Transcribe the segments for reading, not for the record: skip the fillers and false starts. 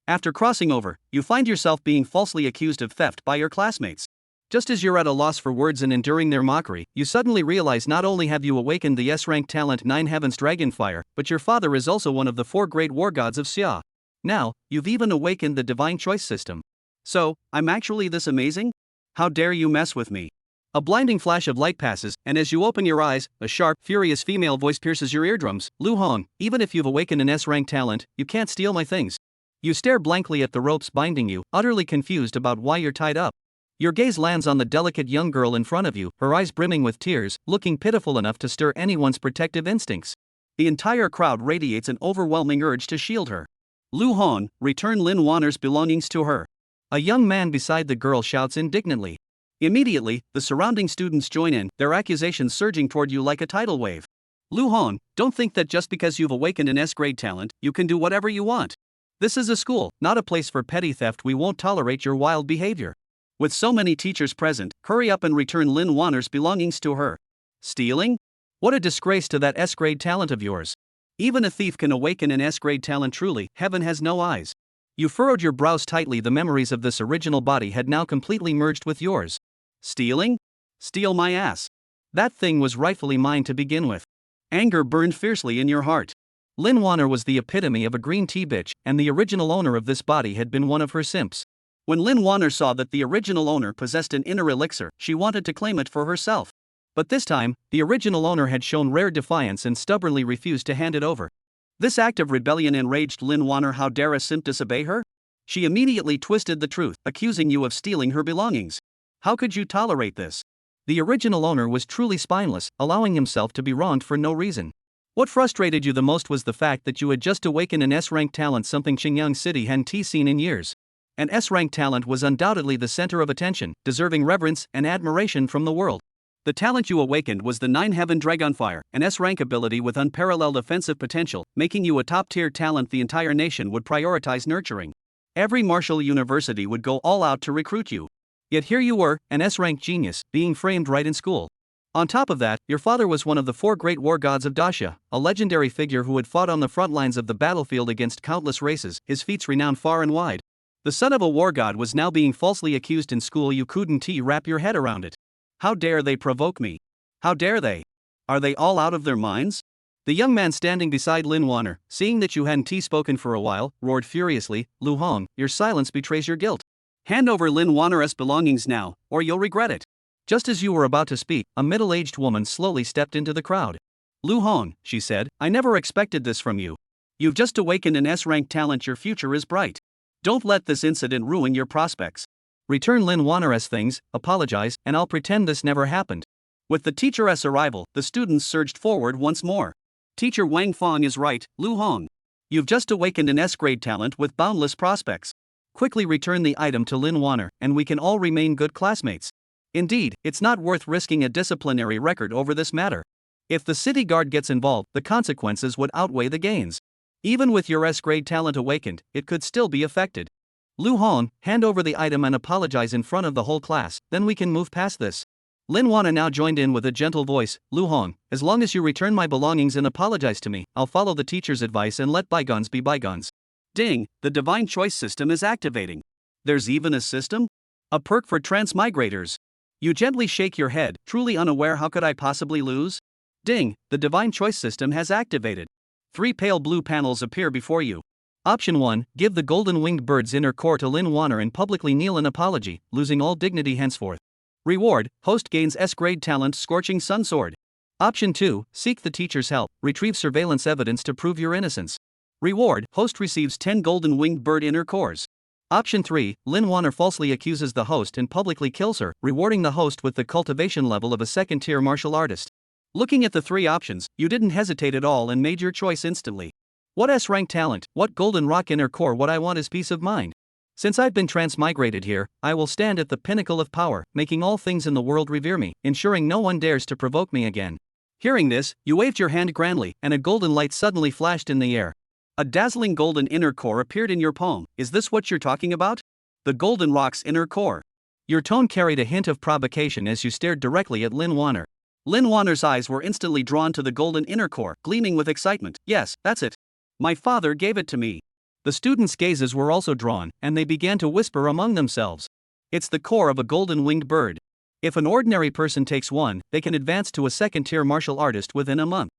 After crossing over, you find yourself being falsely accused of theft by your classmates. Just as you're at a loss for words and enduring their mockery, you suddenly realize not only have you awakened the S-rank talent 9 Heaven's Dragonfire, but your father is also one of the 4 great war gods of Xia. Now, you've even awakened the divine choice system. So, I'm actually this amazing? How dare you mess with me? A blinding flash of light passes, and as you open your eyes, a sharp, furious female voice pierces your eardrums. Lu Hong, even if you've awakened an S-rank talent, you can't steal my things. You stare blankly at the ropes binding you, utterly confused about why you're tied up. Your gaze lands on the delicate young girl in front of you, her eyes brimming with tears, looking pitiful enough to stir anyone's protective instincts. The entire crowd radiates an overwhelming urge to shield her. Lu Hong, return Lin Wanner's belongings to her. A young man beside the girl shouts indignantly. Immediately, the surrounding students join in, their accusations surging toward you like a tidal wave. Lu Hong, don't think that just because you've awakened an S-grade talent, you can do whatever you want. This is a school, not a place for petty theft. We won't tolerate your wild behavior. With so many teachers present, hurry up and return Lin Wanner's belongings to her. Stealing? What a disgrace to that S-grade talent of yours. Even a thief can awaken an S-grade talent. Truly, heaven has no eyes. You furrowed your brows tightly. The memories of this original body had now completely merged with yours. Stealing? Steal my ass. That thing was rightfully mine to begin with. Anger burned fiercely in your heart. Lin Wanner was the epitome of a green tea bitch, and the original owner of this body had been one of her simps. When Lin Wanner saw that the original owner possessed an inner elixir, she wanted to claim it for herself. But this time, the original owner had shown rare defiance and stubbornly refused to hand it over. This act of rebellion enraged Lin Wanner. How dare a simp disobey her? She immediately twisted the truth, accusing you of stealing her belongings. How could you tolerate this? The original owner was truly spineless, allowing himself to be wronged for no reason. What frustrated you the most was the fact that you had just awakened an S-rank talent, something Qingyang City hadn't seen in years. An S-rank talent was undoubtedly the center of attention, deserving reverence and admiration from the world. The talent you awakened was the 9 Heaven Dragonfire, an S-rank ability with unparalleled offensive potential, making you a top-tier talent the entire nation would prioritize nurturing. Every martial university would go all out to recruit you. Yet here you were, an S-rank genius, being framed right in school. On top of that, your father was one of the 4 great war gods of Daxia, a legendary figure who had fought on the front lines of the battlefield against countless races, his feats renowned far and wide. The son of a war god was now being falsely accused in school. You couldn't wrap your head around it. How dare they provoke me? How dare they? Are they all out of their minds? The young man standing beside Lin Wanner, seeing that you hadn't spoken for a while, roared furiously, Lu Hong, your silence betrays your guilt. Hand over Lin Wanner's belongings now, or you'll regret it. Just as you were about to speak, a middle-aged woman slowly stepped into the crowd. Lu Hong, she said, I never expected this from you. You've just awakened an S-rank talent. Your future is bright. Don't let this incident ruin your prospects. Return Lin Wanner's things, apologize, and I'll pretend this never happened. With the teacher's arrival, the students surged forward once more. Teacher Wang Fong is right, Lu Hong. You've just awakened an S-grade talent with boundless prospects. Quickly return the item to Lin Wanner, and we can all remain good classmates. Indeed, it's not worth risking a disciplinary record over this matter. If the city guard gets involved, the consequences would outweigh the gains. Even with your S-grade talent awakened, it could still be affected. Lu Hong, hand over the item and apologize in front of the whole class, then we can move past this. Lin Wanner now joined in with a gentle voice, Lu Hong, as long as you return my belongings and apologize to me, I'll follow the teacher's advice and let bygones be bygones. Ding, the divine choice system is activating. There's even a system? A perk for transmigrators. You gently shake your head, truly unaware. How could I possibly lose? Ding, the divine choice system has activated. 3 pale blue panels appear before you. Option 1, give the golden winged bird's inner core to Lin Wanner and publicly kneel in apology, losing all dignity henceforth. Reward, host gains S-grade talent Scorching Sun Sword. Option 2, seek the teacher's help, retrieve surveillance evidence to prove your innocence. Reward, host receives 10 golden winged bird inner cores. Option 3, Lin Wanner falsely accuses the host and publicly kills her, rewarding the host with the cultivation level of a second-tier martial artist. Looking at the 3 options, you didn't hesitate at all and made your choice instantly. What S-rank talent, what golden rock inner core? What I want is peace of mind. Since I've been transmigrated here, I will stand at the pinnacle of power, making all things in the world revere me, ensuring no one dares to provoke me again. Hearing this, you waved your hand grandly, and a golden light suddenly flashed in the air. A dazzling golden inner core appeared in your palm. Is this what you're talking about? The golden rock's inner core. Your tone carried a hint of provocation as you stared directly at Lin Wanner. Lin Wanner's eyes were instantly drawn to the golden inner core, gleaming with excitement. Yes, that's it. My father gave it to me. The students' gazes were also drawn, and they began to whisper among themselves. It's the core of a golden-winged bird. If an ordinary person takes one, they can advance to a second-tier martial artist within a month.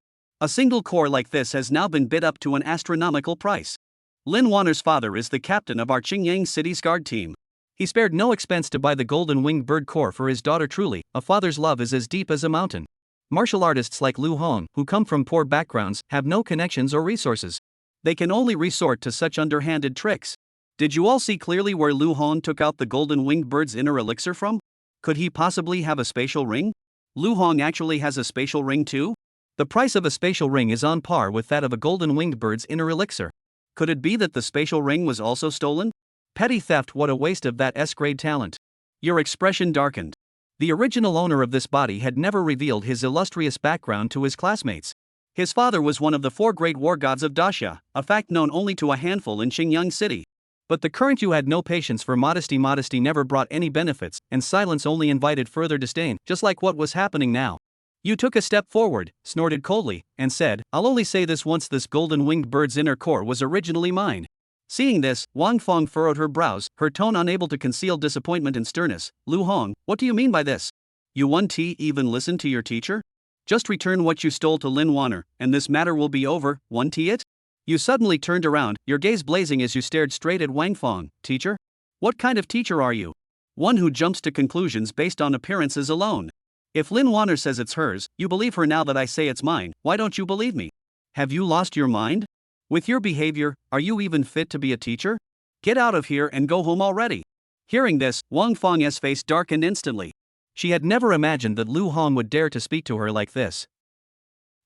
A single core like this has now been bid up to an astronomical price. Lin Wanner's father is the captain of our Qingyang City's guard team. He spared no expense to buy the golden-winged bird core for his daughter. Truly, a father's love is as deep as a mountain. Martial artists like Lu Hong, who come from poor backgrounds, have no connections or resources. They can only resort to such underhanded tricks. Did you all see clearly where Lu Hong took out the golden-winged bird's inner elixir from? Could he possibly have a spatial ring? Lu Hong actually has a spatial ring too? The price of a spatial ring is on par with that of a golden-winged bird's inner elixir. Could it be that the spatial ring was also stolen? Petty theft, what a waste of that S-grade talent. Your expression darkened. The original owner of this body had never revealed his illustrious background to his classmates. His father was one of the 4 great war gods of Daxia, a fact known only to a handful in Qingyang City. But the current Yu had no patience for modesty. Modesty never brought any benefits, and silence only invited further disdain, just like what was happening now. Yu took a step forward, snorted coldly, and said, I'll only say this once: this golden-winged bird's inner core was originally mine. Seeing this, Wang Feng furrowed her brows, her tone unable to conceal disappointment and sternness. Lu Hong, what do you mean by this? You won't even listen to your teacher? Just return what you stole to Lin Wanner, and this matter will be over, won't it? You suddenly turned around, your gaze blazing as you stared straight at Wang Feng. Teacher? What kind of teacher are you? One who jumps to conclusions based on appearances alone. If Lin Wanner says it's hers, you believe her. Now that I say it's mine, why don't you believe me? Have you lost your mind? With your behavior, are you even fit to be a teacher? Get out of here and go home already. Hearing this, Wang Feng's face darkened instantly. She had never imagined that Lu Hong would dare to speak to her like this.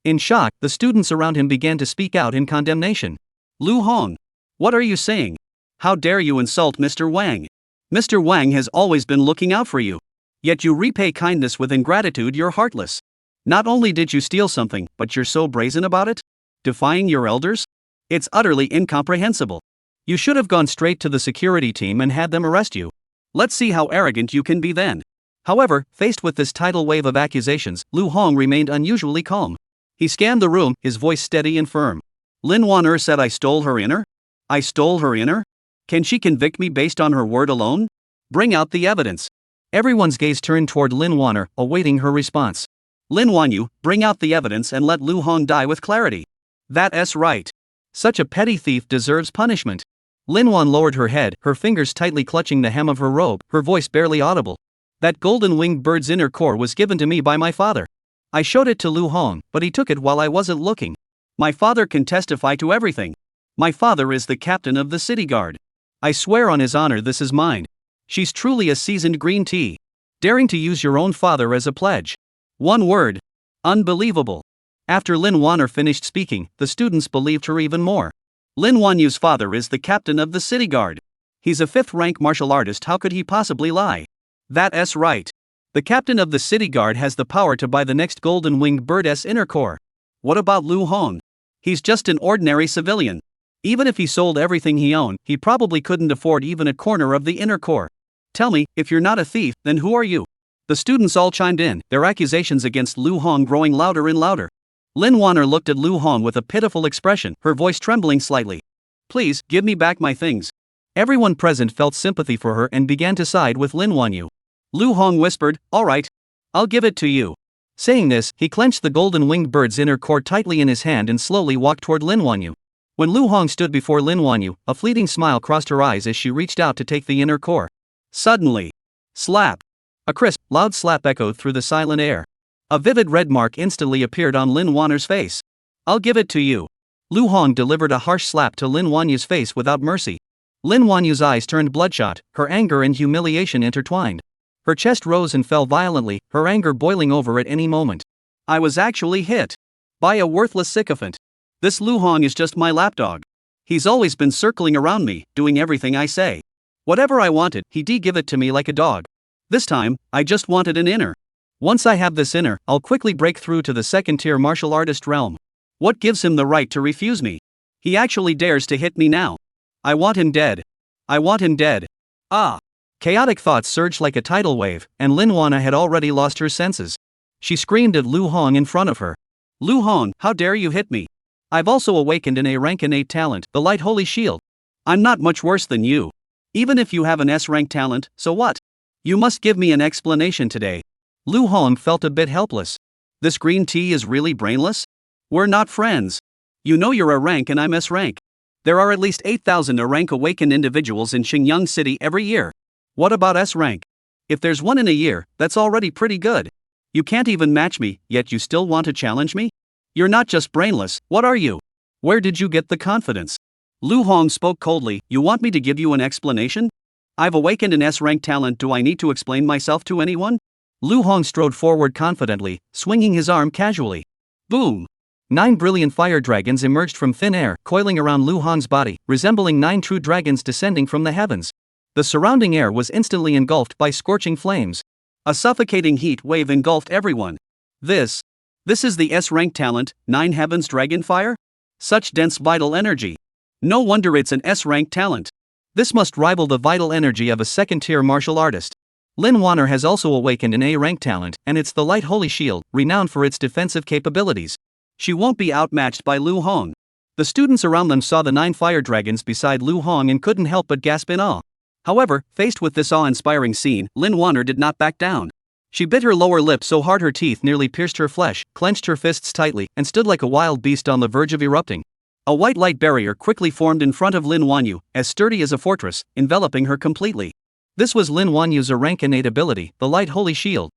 In shock, the students around him began to speak out in condemnation. Lu Hong, what are you saying? How dare you insult Mr. Wang? Mr. Wang has always been looking out for you. Yet you repay kindness with ingratitude. You're heartless. Not only did you steal something, but you're so brazen about it? Defying your elders? It's utterly incomprehensible. You should have gone straight to the security team and had them arrest you. Let's see how arrogant you can be then. However, faced with this tidal wave of accusations, Lu Hong remained unusually calm. He scanned the room, his voice steady and firm. Lin Wanner said I stole her inner? I stole her inner? Can she convict me based on her word alone? Bring out the evidence. Everyone's gaze turned toward Lin Wanner, awaiting her response. Lin Wanyu, bring out the evidence and let Lu Hong die with clarity. That's right. Such a petty thief deserves punishment. Lin Wan lowered her head, her fingers tightly clutching the hem of her robe, her voice barely audible. That golden-winged bird's inner core was given to me by my father. I showed it to Lu Hong, but he took it while I wasn't looking. My father can testify to everything. My father is the captain of the city guard. I swear on his honor this is mine. She's truly a seasoned green tea. Daring to use your own father as a pledge. One word. Unbelievable. After Lin Wanner finished speaking, the students believed her even more. Lin Wanyu's father is the captain of the city guard. He's a 5th-rank martial artist. How could he possibly lie? That's right. The captain of the city guard has the power to buy the next golden-winged bird's inner core. What about Lu Hong? He's just an ordinary civilian. Even if he sold everything he owned, he probably couldn't afford even a corner of the inner core. Tell me, if you're not a thief, then who are you? The students all chimed in, their accusations against Lu Hong growing louder and louder. Lin Wanner looked at Lu Hong with a pitiful expression, her voice trembling slightly. Please, give me back my things. Everyone present felt sympathy for her and began to side with Lin Wanyu. Lu Hong whispered, all right. I'll give it to you. Saying this, he clenched the golden-winged bird's inner core tightly in his hand and slowly walked toward Lin Wanyu. When Lu Hong stood before Lin Wanyu, a fleeting smile crossed her eyes as she reached out to take the inner core. Suddenly, slap. A crisp, loud slap echoed through the silent air. A vivid red mark instantly appeared on Lin Wanner's face. I'll give it to you. Lu Hong delivered a harsh slap to Lin Wanyu's face without mercy. Lin Wanyu's eyes turned bloodshot, her anger and humiliation intertwined. Her chest rose and fell violently, her anger boiling over at any moment. I was actually hit by a worthless sycophant. This Lu Hong is just my lapdog. He's always been circling around me, doing everything I say. Whatever I wanted, he'd give it to me like a dog. This time, I just wanted an inner. Once I have this inner, I'll quickly break through to the second-tier martial artist realm. What gives him the right to refuse me? He actually dares to hit me now. I want him dead. I want him dead. Ah! Chaotic thoughts surged like a tidal wave, and Lin Wanna had already lost her senses. She screamed at Lu Hong in front of her. Lu Hong, how dare you hit me? I've also awakened an A rank innate talent, the Light Holy Shield. I'm not much worse than you. Even if you have an S-rank talent, so what? You must give me an explanation today. Lu Hong felt a bit helpless. This green tea is really brainless? We're not friends. You know you're a rank and I'm S-rank. There are at least 8,000 A-rank awakened individuals in Xingyang City every year. What about S-rank? If there's one in a year, that's already pretty good. You can't even match me, yet you still want to challenge me? You're not just brainless, what are you? Where did you get the confidence? Lu Hong spoke coldly. You want me to give you an explanation? I've awakened an S-rank talent. Do I need to explain myself to anyone? Lu Hong strode forward confidently, swinging his arm casually. Boom! 9 brilliant fire dragons emerged from thin air, coiling around Lu Hong's body, resembling 9 true dragons descending from the heavens. The surrounding air was instantly engulfed by scorching flames. A suffocating heat wave engulfed everyone. This is the S-rank talent, 9 Heavens Dragon Fire? Such dense vital energy. No wonder it's an S-rank talent. This must rival the vital energy of a second-tier martial artist. Lin Wanner has also awakened an A-rank talent, and it's the Light Holy Shield, renowned for its defensive capabilities. She won't be outmatched by Lu Hong. The students around them saw the 9 fire dragons beside Lu Hong and couldn't help but gasp in awe. However, faced with this awe-inspiring scene, Lin Wanner did not back down. She bit her lower lip so hard her teeth nearly pierced her flesh, clenched her fists tightly, and stood like a wild beast on the verge of erupting. A white light barrier quickly formed in front of Lin Wanyu, as sturdy as a fortress, enveloping her completely. This was Lin Wanyu's A-rank innate ability, the Light Holy Shield.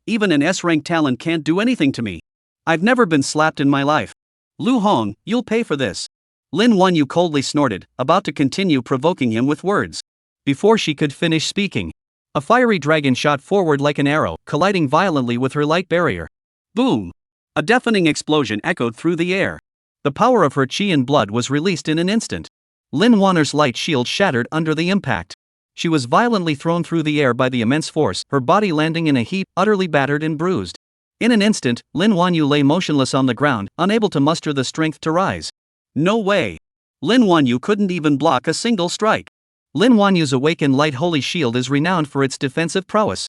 Even an S-rank talent can't do anything to me. I've never been slapped in my life. Lu Hong, you'll pay for this. Lin Wanyu coldly snorted, about to continue provoking him with words. Before she could finish speaking, a fiery dragon shot forward like an arrow, colliding violently with her light barrier. Boom! A deafening explosion echoed through the air. The power of her qi and blood was released in an instant. Lin Wanner's light shield shattered under the impact. She was violently thrown through the air by the immense force, her body landing in a heap, utterly battered and bruised. In an instant, Lin Wanyu lay motionless on the ground, unable to muster the strength to rise. No way! Lin Wanyu couldn't even block a single strike. Lin Wanyu's awakened Light Holy Shield is renowned for its defensive prowess.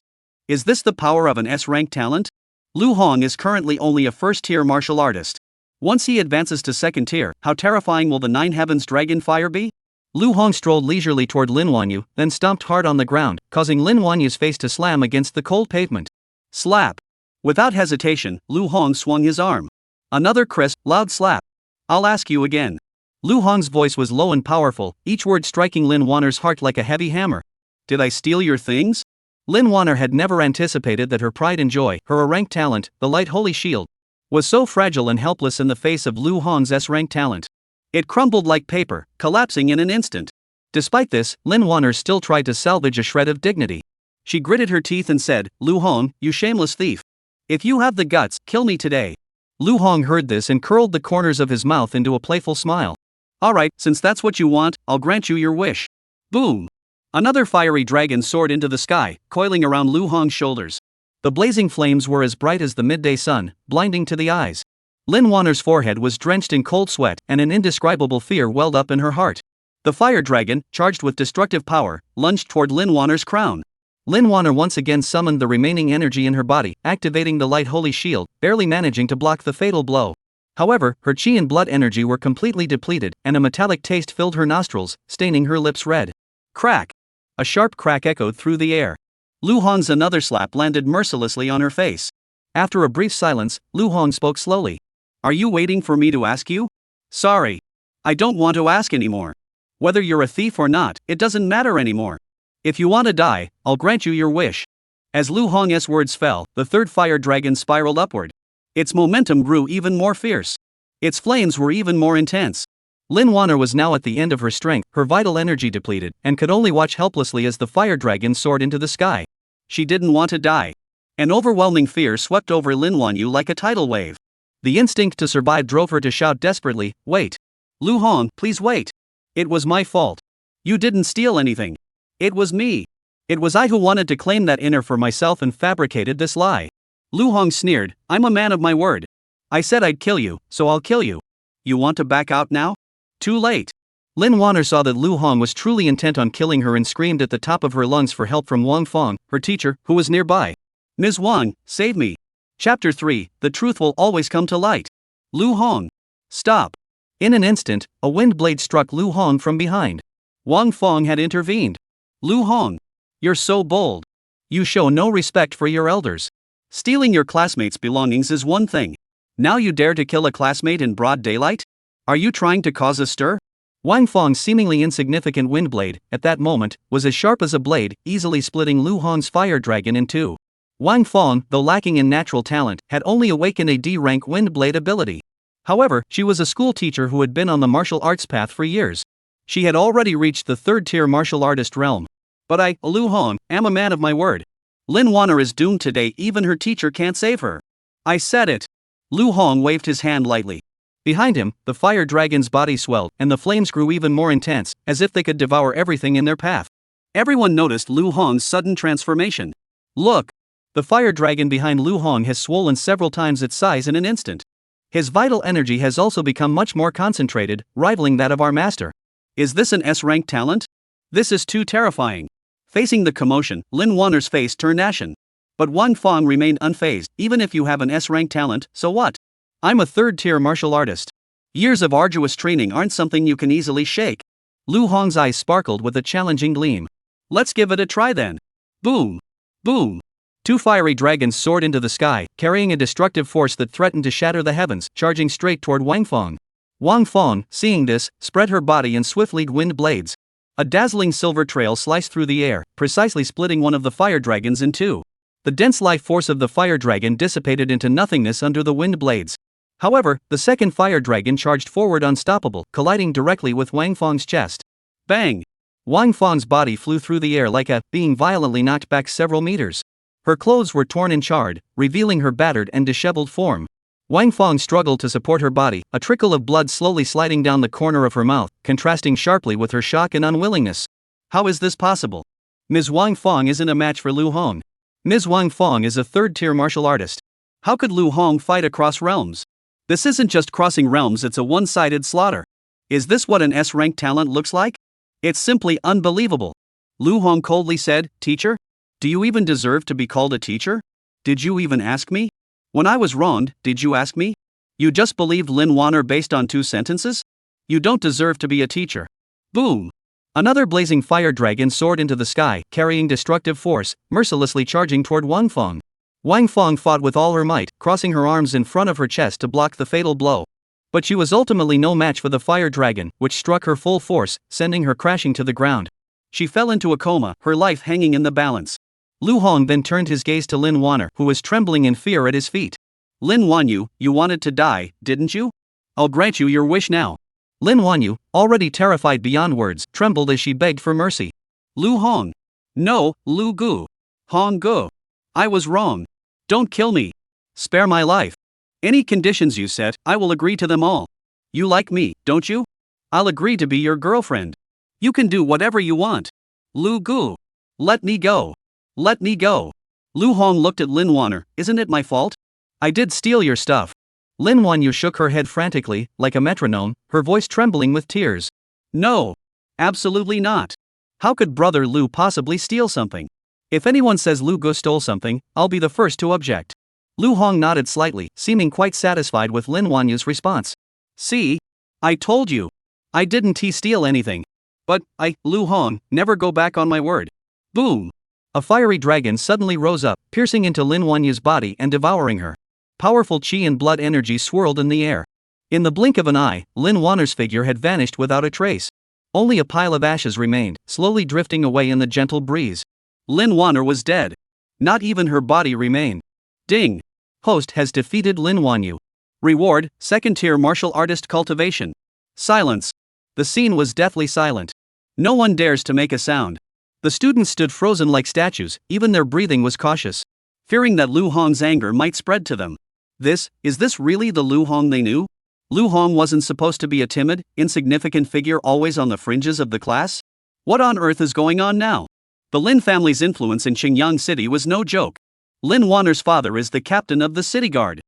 Is this the power of an S-rank talent? Lu Hong is currently only a first-tier martial artist. Once he advances to second tier, how terrifying will the 9 Heavens Dragon Fire be? Lu Hong strolled leisurely toward Lin Wanyu, then stomped hard on the ground, causing Lin Wanyu's face to slam against the cold pavement. Slap! Without hesitation, Lu Hong swung his arm. Another crisp, loud slap. I'll ask you again. Lu Hong's voice was low and powerful, each word striking Lin Wanner's heart like a heavy hammer. Did I steal your things? Lin Wanner had never anticipated that her pride and joy, her A-rank talent, the Light Holy Shield, was so fragile and helpless in the face of Lu Hong's S-rank talent. It crumbled like paper, collapsing in an instant. Despite this, Lin Wanner still tried to salvage a shred of dignity. She gritted her teeth and said, Lu Hong, you shameless thief. If you have the guts, kill me today. Lu Hong heard this and curled the corners of his mouth into a playful smile. Alright, since that's what you want, I'll grant you your wish. Boom! Another fiery dragon soared into the sky, coiling around Lu Hong's shoulders. The blazing flames were as bright as the midday sun, blinding to the eyes. Lin Wanner's forehead was drenched in cold sweat, and an indescribable fear welled up in her heart. The fire dragon, charged with destructive power, lunged toward Lin Wanner's crown. Lin Wanner once again summoned the remaining energy in her body, activating the Light Holy Shield, barely managing to block the fatal blow. However, her qi and blood energy were completely depleted, and a metallic taste filled her nostrils, staining her lips red. Crack! A sharp crack echoed through the air. Lu Hong's another slap landed mercilessly on her face. After a brief silence, Lu Hong spoke slowly. Are you waiting for me to ask you? Sorry. I don't want to ask anymore. Whether you're a thief or not, it doesn't matter anymore. If you want to die, I'll grant you your wish. As Lu Hong's words fell, the third fire dragon spiraled upward. Its momentum grew even more fierce. Its flames were even more intense. Lin Wanner was now at the end of her strength, her vital energy depleted, and could only watch helplessly as the fire dragon soared into the sky. She didn't want to die. An overwhelming fear swept over Lin Wanyu like a tidal wave. The instinct to survive drove her to shout desperately, wait. Lu Hong, please wait. It was my fault. You didn't steal anything. It was me. It was I who wanted to claim that inner for myself and fabricated this lie. Lu Hong sneered, I'm a man of my word. I said I'd kill you, so I'll kill you. You want to back out now? Too late. Lin Wanner saw that Lu Hong was truly intent on killing her and screamed at the top of her lungs for help from Wang Feng, her teacher, who was nearby. Ms. Wang, save me. Chapter 3, The Truth Will Always Come to Light. Lu Hong. Stop. In an instant, a wind blade struck Lu Hong from behind. Wang Feng had intervened. Lu Hong, you're so bold. You show no respect for your elders. Stealing your classmates' belongings is one thing. Now you dare to kill a classmate in broad daylight? Are you trying to cause a stir? Wang Feng's seemingly insignificant wind blade, at that moment, was as sharp as a blade, easily splitting Lu Hong's fire dragon in two. Wang Feng, though lacking in natural talent, had only awakened a D-rank wind blade ability. However, she was a school teacher who had been on the martial arts path for years. She had already reached the third-tier martial artist realm. But I, Lu Hong, am a man of my word. Lin Wanner is doomed today, even her teacher can't save her. I said it. Lu Hong waved his hand lightly. Behind him, the fire dragon's body swelled, and the flames grew even more intense, as if they could devour everything in their path. Everyone noticed Lu Hong's sudden transformation. Look! The fire dragon behind Lu Hong has swollen several times its size in an instant. His vital energy has also become much more concentrated, rivaling that of our master. Is this an S-rank talent? This is too terrifying. Facing the commotion, Lin Wanner's face turned ashen. But Wang Feng remained unfazed. Even if you have an S-rank talent, so what? I'm a third-tier martial artist. Years of arduous training aren't something you can easily shake. Lu Hong's eyes sparkled with a challenging gleam. Let's give it a try then. Boom! Boom! Two fiery dragons soared into the sky, carrying a destructive force that threatened to shatter the heavens, charging straight toward Wang Feng. Wang Feng, seeing this, spread her body in swiftly wind blades. A dazzling silver trail sliced through the air, precisely splitting one of the fire dragons in two. The dense life force of the fire dragon dissipated into nothingness under the wind blades. However, the second fire dragon charged forward unstoppable, colliding directly with Wang Feng's chest. Bang! Wang Feng's body flew through the air like being violently knocked back several meters. Her clothes were torn and charred, revealing her battered and disheveled form. Wang Feng struggled to support her body, a trickle of blood slowly sliding down the corner of her mouth, contrasting sharply with her shock and unwillingness. How is this possible? Ms. Wang Feng isn't a match for Lu Hong. Ms. Wang Feng is a third-tier martial artist. How could Lu Hong fight across realms? This isn't just crossing realms, it's a one-sided slaughter. Is this what an S-rank talent looks like? It's simply unbelievable. Lu Hong coldly said, Teacher? Do you even deserve to be called a teacher? Did you even ask me? When I was wronged, did you ask me? You just believed Lin Wanner based on 2 sentences? You don't deserve to be a teacher. Boom! Another blazing fire dragon soared into the sky, carrying destructive force, mercilessly charging toward Wang Feng. Wang Feng fought with all her might, crossing her arms in front of her chest to block the fatal blow. But she was ultimately no match for the fire dragon, which struck her full force, sending her crashing to the ground. She fell into a coma, her life hanging in the balance. Lu Hong then turned his gaze to Lin Wanner, who was trembling in fear at his feet. Lin Wanyu, you wanted to die, didn't you? I'll grant you your wish now. Lin Wanyu, already terrified beyond words, trembled as she begged for mercy. Lu Hong. No, Lu Gu. Hong Gu. I was wrong. Don't kill me. Spare my life. Any conditions you set, I will agree to them all. You like me, don't you? I'll agree to be your girlfriend. You can do whatever you want. Lu Gu. Let me go. Let me go. Lu Hong looked at Lin Wanner. Isn't it my fault? I did steal your stuff. Lin Wanyu shook her head frantically, like a metronome, her voice trembling with tears. No. Absolutely not. How could Brother Lu possibly steal something? If anyone says Lu Gu stole something, I'll be the first to object. Lu Hong nodded slightly, seeming quite satisfied with Lin Wanyu's response. See? I told you. I didn't steal anything. But, Lu Hong, never go back on my word. Boom! A fiery dragon suddenly rose up, piercing into Lin Wanyu's body and devouring her. Powerful qi and blood energy swirled in the air. In the blink of an eye, Lin Wanner's figure had vanished without a trace. Only a pile of ashes remained, slowly drifting away in the gentle breeze. Lin Wanner was dead. Not even her body remained. Ding! Host has defeated Lin Wanyu. Reward, 2nd-tier martial artist cultivation. Silence. The scene was deathly silent. No one dares to make a sound. The students stood frozen like statues, even their breathing was cautious, fearing that Lu Hong's anger might spread to them. Is this really the Lu Hong they knew? Lu Hong wasn't supposed to be a timid, insignificant figure always on the fringes of the class? What on earth is going on now? The Lin family's influence in Qingyang City was no joke. Lin Wanner's father is the captain of the city guard.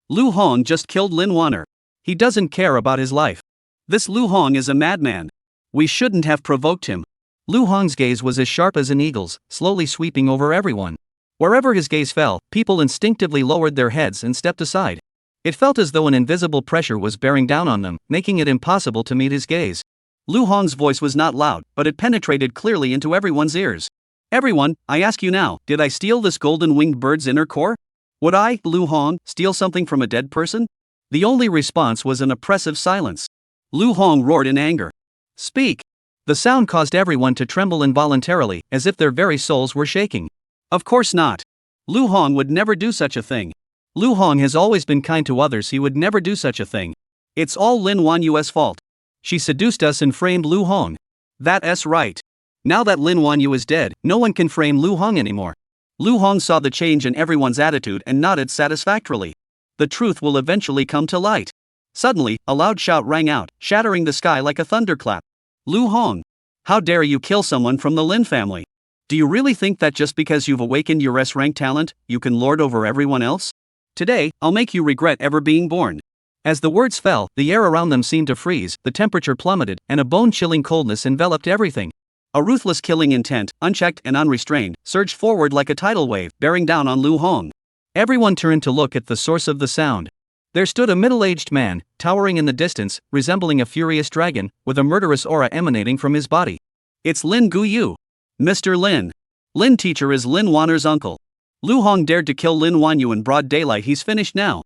Lu Hong just killed Lin Wanner. He doesn't care about his life. This Lu Hong is a madman. We shouldn't have provoked him. Lu Hong's gaze was as sharp as an eagle's, slowly sweeping over everyone. Wherever his gaze fell, people instinctively lowered their heads and stepped aside. It felt as though an invisible pressure was bearing down on them, making it impossible to meet his gaze. Lu Hong's voice was not loud, but it penetrated clearly into everyone's ears. Everyone, I ask you now, did I steal this golden-winged bird's inner core? Would I, Lu Hong, steal something from a dead person? The only response was an oppressive silence. Lu Hong roared in anger. Speak! The sound caused everyone to tremble involuntarily, as if their very souls were shaking. Of course not. Lu Hong would never do such a thing. Lu Hong has always been kind to others, he would never do such a thing. It's all Lin Wanyu's fault. She seduced us and framed Lu Hong. That's right. Now that Lin Wanyu is dead, no one can frame Lu Hong anymore. Lu Hong saw the change in everyone's attitude and nodded satisfactorily. The truth will eventually come to light. Suddenly, a loud shout rang out, shattering the sky like a thunderclap. Lu Hong! How dare you kill someone from the Lin family? Do you really think that just because you've awakened your S-rank talent, you can lord over everyone else? Today, I'll make you regret ever being born. As the words fell, the air around them seemed to freeze, the temperature plummeted, and a bone-chilling coldness enveloped everything. A ruthless killing intent, unchecked and unrestrained, surged forward like a tidal wave, bearing down on Lu Hong. Everyone turned to look at the source of the sound. There stood a middle-aged man, towering in the distance, resembling a furious dragon, with a murderous aura emanating from his body. It's Lin Guyu. Mr. Lin. Lin teacher is Lin Wanner's uncle. Lu Hong dared to kill Lin Wanyu in broad daylight, he's finished now.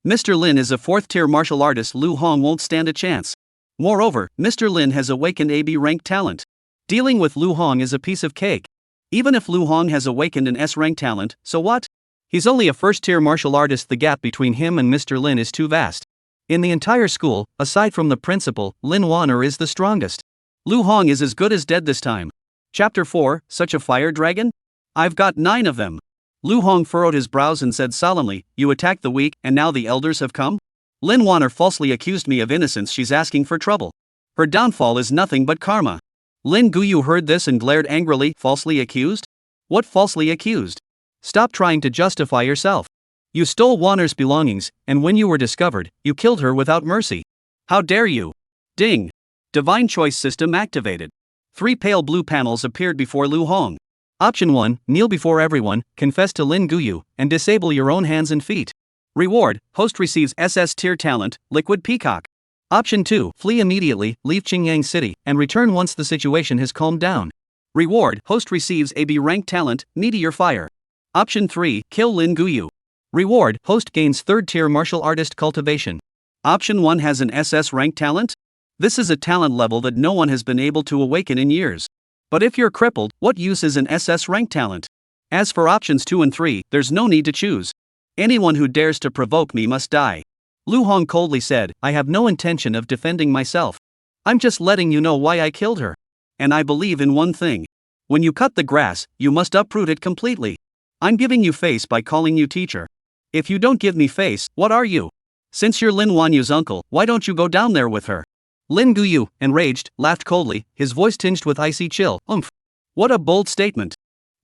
Mr. Lin is a 4th-tier martial artist, Lu Hong won't stand a chance. Moreover, Mr. Lin has awakened AB-rank talent. Dealing with Lu Hong is a piece of cake. Even if Lu Hong has awakened an S-rank talent, so what? He's only a 1st-tier martial artist, the gap between him and Mr. Lin is too vast. In the entire school, aside from the principal, Lin Wanner is the strongest. Lu Hong is as good as dead this time. Chapter 4, Such a Fire Dragon? I've got 9 of them. Lu Hong furrowed his brows and said solemnly, you attacked the weak, and now the elders have come? Lin Wanner falsely accused me of innocence, she's asking for trouble. Her downfall is nothing but karma. Lin Guyu heard this and glared angrily, falsely accused? What falsely accused? Stop trying to justify yourself. You stole Wanner's belongings, and when you were discovered, you killed her without mercy. How dare you? Ding! Divine Choice System activated. 3 pale blue panels appeared before Lu Hong. Option 1, kneel before everyone, confess to Lin Guyu, and disable your own hands and feet. Reward, host receives SS tier talent, Liquid Peacock. Option 2, flee immediately, leave Qingyang City, and return once the situation has calmed down. Reward, host receives AB rank talent, Meteor Fire. Option 3, kill Lin Guyu. Reward, host gains 3rd tier martial artist cultivation. Option 1 has an SS rank talent? This is a talent level that no one has been able to awaken in years. But if you're crippled, what use is an SS rank talent? As for options 2 and 3, there's no need to choose. Anyone who dares to provoke me must die. Lu Hong coldly said, I have no intention of defending myself. I'm just letting you know why I killed her. And I believe in one thing. When you cut the grass, you must uproot it completely. I'm giving you face by calling you teacher. If you don't give me face, what are you? Since you're Lin Wanyu's uncle, why don't you go down there with her? Lin Guyu, enraged, laughed coldly, his voice tinged with icy chill. What a bold statement.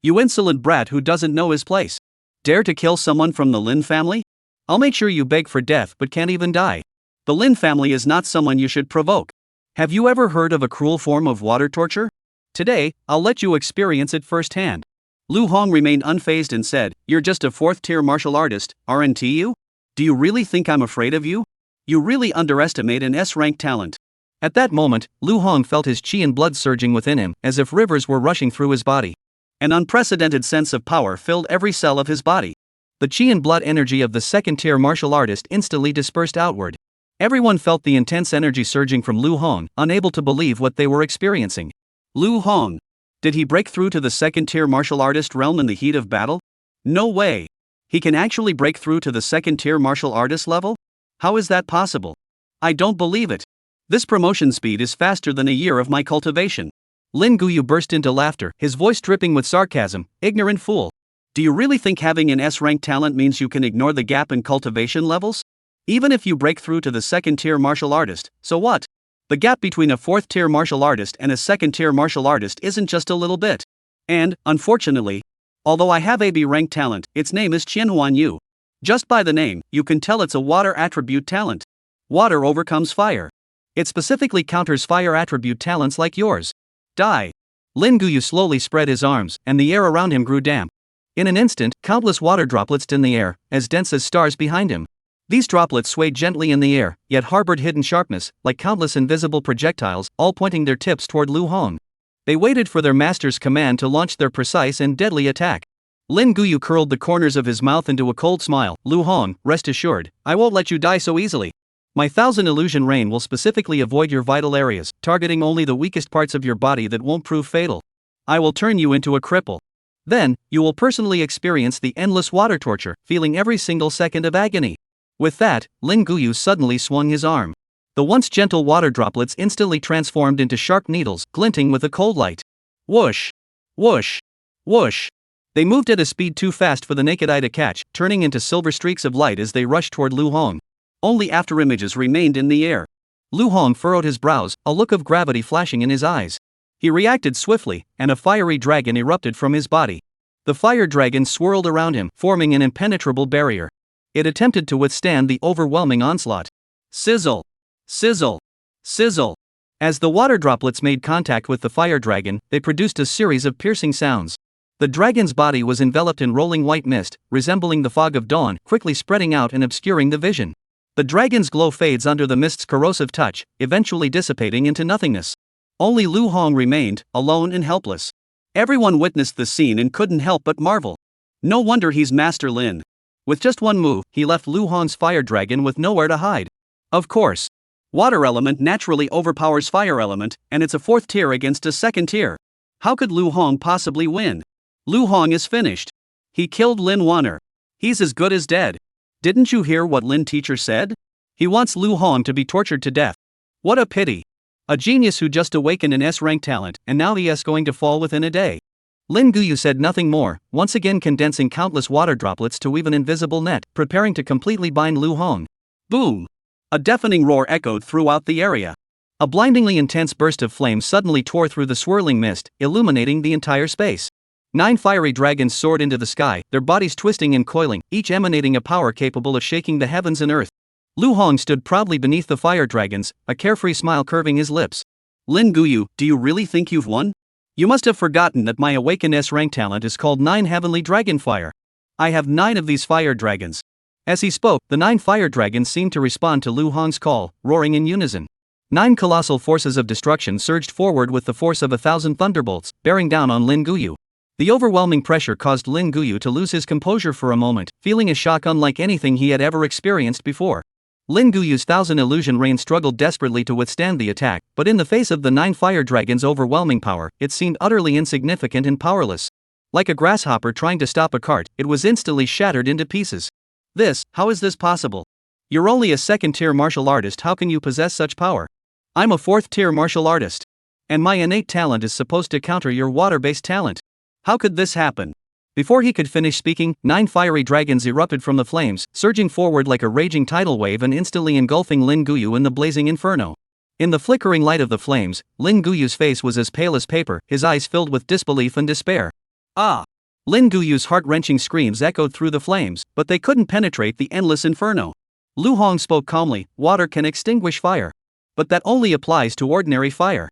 You insolent brat who doesn't know his place. Dare to kill someone from the Lin family? I'll make sure you beg for death but can't even die. The Lin family is not someone you should provoke. Have you ever heard of a cruel form of water torture? Today, I'll let you experience it firsthand. Lu Hong remained unfazed and said, You're just a 4th-tier martial artist, aren't you? Do you really think I'm afraid of you? You really underestimate an S-rank talent. At that moment, Lu Hong felt his chi and blood surging within him, as if rivers were rushing through his body. An unprecedented sense of power filled every cell of his body. The chi and blood energy of the 2nd-tier martial artist instantly dispersed outward. Everyone felt the intense energy surging from Lu Hong, unable to believe what they were experiencing. Lu Hong. Did he break through to the 2nd-tier martial artist realm in the heat of battle? No way. He can actually break through to the 2nd-tier martial artist level? How is that possible? I don't believe it. This promotion speed is faster than a year of my cultivation. Lin Guyu burst into laughter, his voice dripping with sarcasm. Ignorant fool. Do you really think having an S-rank talent means you can ignore the gap in cultivation levels? Even if you break through to the 2nd-tier martial artist, so what? The gap between a 4th-tier martial artist and a 2nd-tier martial artist isn't just a little bit. And, unfortunately, although I have AB rank talent, its name is Qianhuan Yu. Just by the name, you can tell it's a water attribute talent. Water overcomes fire. It specifically counters fire attribute talents like yours. Die. Lin Guyu slowly spread his arms, and the air around him grew damp. In an instant, countless water droplets in the air, as dense as stars behind him. These droplets swayed gently in the air, yet harbored hidden sharpness, like countless invisible projectiles, all pointing their tips toward Lu Hong. They waited for their master's command to launch their precise and deadly attack. Lin Guyu curled the corners of his mouth into a cold smile. Lu Hong, rest assured, I won't let you die so easily. My 1000 illusion rain will specifically avoid your vital areas, targeting only the weakest parts of your body that won't prove fatal. I will turn you into a cripple. Then, you will personally experience the endless water torture, feeling every single second of agony. With that, Lin Guyu suddenly swung his arm. The once gentle water droplets instantly transformed into sharp needles, glinting with a cold light. Whoosh! Whoosh! Whoosh! They moved at a speed too fast for the naked eye to catch, turning into silver streaks of light as they rushed toward Lu Hong. Only afterimages remained in the air. Lu Hong furrowed his brows, a look of gravity flashing in his eyes. He reacted swiftly, and a fiery dragon erupted from his body. The fire dragon swirled around him, forming an impenetrable barrier. It attempted to withstand the overwhelming onslaught. Sizzle! Sizzle! Sizzle! As the water droplets made contact with the fire dragon, they produced a series of piercing sounds. The dragon's body was enveloped in rolling white mist, resembling the fog of dawn, quickly spreading out and obscuring the vision. The dragon's glow fades under the mist's corrosive touch, eventually dissipating into nothingness. Only Lu Hong remained, alone and helpless. Everyone witnessed the scene and couldn't help but marvel. No wonder he's Master Lin. With just one move, he left Lu Hong's fire dragon with nowhere to hide. Of course. Water element naturally overpowers fire element, and it's a 4th tier against a 2nd tier. How could Lu Hong possibly win? Lu Hong is finished. He killed Lin Wanner. He's as good as dead. Didn't you hear what Lin teacher said? He wants Lu Hong to be tortured to death. What a pity. A genius who just awakened an S-rank talent, and now he is going to fall within a day. Lin Guyu said nothing more, once again condensing countless water droplets to weave an invisible net, preparing to completely bind Lu Hong. Boom! A deafening roar echoed throughout the area. A blindingly intense burst of flame suddenly tore through the swirling mist, illuminating the entire space. 9 fiery dragons soared into the sky, their bodies twisting and coiling, each emanating a power capable of shaking the heavens and earth. Lu Hong stood proudly beneath the fire dragons, a carefree smile curving his lips. Lin Guyu, do you really think you've won? You must have forgotten that my awakened S-rank talent is called 9 Heavenly Dragonfire. I have 9 of these fire dragons. As he spoke, the 9 fire dragons seemed to respond to Lu Hong's call, roaring in unison. 9 colossal forces of destruction surged forward with the force of 1,000 thunderbolts, bearing down on Lin Guyu. The overwhelming pressure caused Lin Guyu to lose his composure for a moment, feeling a shock unlike anything he had ever experienced before. Lin Guyu's 1000 illusion rain struggled desperately to withstand the attack, but in the face of the 9 fire dragons' overwhelming power, it seemed utterly insignificant and powerless. Like a grasshopper trying to stop a cart, it was instantly shattered into pieces. How is this possible? You're only a 2nd-tier martial artist, how can you possess such power? I'm a 4th-tier martial artist. And my innate talent is supposed to counter your water-based talent. How could this happen? Before he could finish speaking, 9 fiery dragons erupted from the flames, surging forward like a raging tidal wave and instantly engulfing Lin Guyu in the blazing inferno. In the flickering light of the flames, Lin Guyu's face was as pale as paper, his eyes filled with disbelief and despair. Ah! Lin Guyu's heart-wrenching screams echoed through the flames, but they couldn't penetrate the endless inferno. Lu Hong spoke calmly, water can extinguish fire. But that only applies to ordinary fire.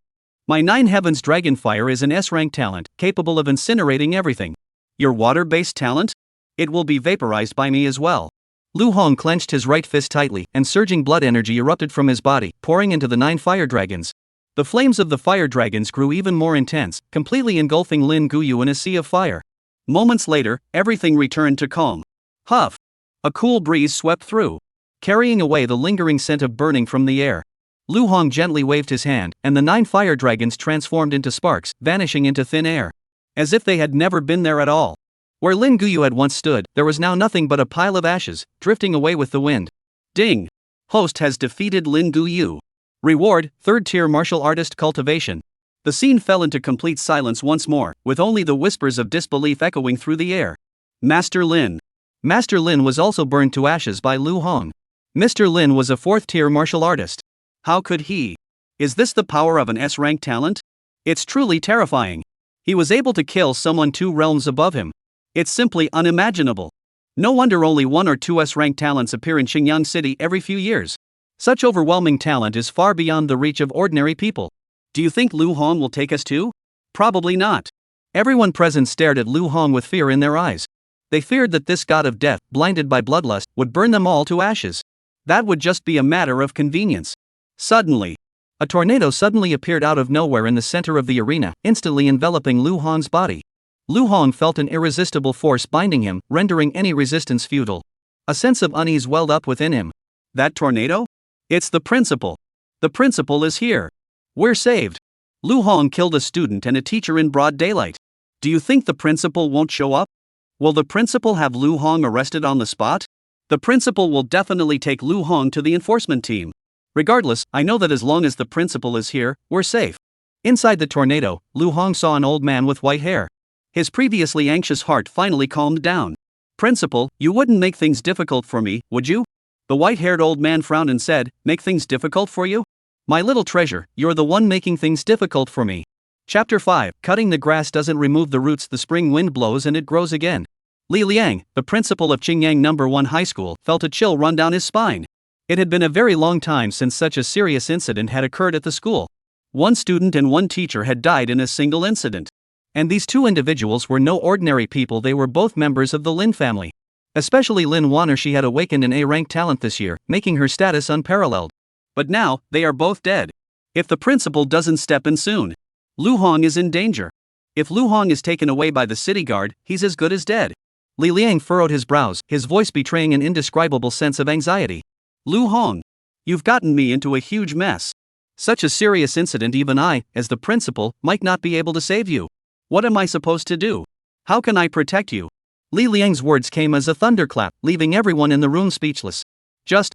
My 9 Heavens Dragon Fire is an S-rank talent, capable of incinerating everything. Your water-based talent? It will be vaporized by me as well. Lu Hong clenched his right fist tightly, and surging blood energy erupted from his body, pouring into the 9 fire dragons. The flames of the fire dragons grew even more intense, completely engulfing Lin Guyu in a sea of fire. Moments later, everything returned to calm. Huff! A cool breeze swept through, carrying away the lingering scent of burning from the air. Lu Hong gently waved his hand, and the 9 fire dragons transformed into sparks, vanishing into thin air. As if they had never been there at all. Where Lin Guyu had once stood, there was now nothing but a pile of ashes, drifting away with the wind. Ding! Host has defeated Lin Guyu. Reward, 3rd-tier martial artist cultivation. The scene fell into complete silence once more, with only the whispers of disbelief echoing through the air. Master Lin. Master Lin was also burned to ashes by Lu Hong. Mr. Lin was a 4th-tier martial artist. How could he? Is this the power of an S-rank talent? It's truly terrifying. He was able to kill someone 2 realms above him. It's simply unimaginable. No wonder only 1 or 2 S-rank talents appear in Xingyang City every few years. Such overwhelming talent is far beyond the reach of ordinary people. Do you think Lu Hong will take us too? Probably not. Everyone present stared at Lu Hong with fear in their eyes. They feared that this god of death, blinded by bloodlust, would burn them all to ashes. That would just be a matter of convenience. Suddenly, a tornado suddenly appeared out of nowhere in the center of the arena, instantly enveloping Lu Hong's body. Lu Hong felt an irresistible force binding him, rendering any resistance futile. A sense of unease welled up within him. That tornado? It's the principal. The principal is here. We're saved. Lu Hong killed a student and a teacher in broad daylight. Do you think the principal won't show up? Will the principal have Lu Hong arrested on the spot? The principal will definitely take Lu Hong to the enforcement team. Regardless, I know that as long as the principal is here, we're safe. Inside the tornado, Lu Hong saw an old man with white hair. His previously anxious heart finally calmed down. Principal, you wouldn't make things difficult for me, would you? The white-haired old man frowned and said, make things difficult for you? My little treasure, you're the one making things difficult for me. Chapter 5, Cutting the grass doesn't remove the roots, the spring wind blows and it grows again. Li Liang, the principal of Qingyang No. 1 High School, felt a chill run down his spine. It had been a very long time since such a serious incident had occurred at the school. One student and one teacher had died in a single incident. And these two individuals were no ordinary people, they were both members of the Lin family. Especially Lin Wanner, she had awakened an A-rank talent this year, making her status unparalleled. But now, they are both dead. If the principal doesn't step in soon, Lu Hong is in danger. If Lu Hong is taken away by the city guard, he's as good as dead. Li Liang furrowed his brows, his voice betraying an indescribable sense of anxiety. Lu Hong, you've gotten me into a huge mess. Such a serious incident, even I, as the principal, might not be able to save you. What am I supposed to do? How can I protect you? Li Liang's words came as a thunderclap, leaving everyone in the room speechless.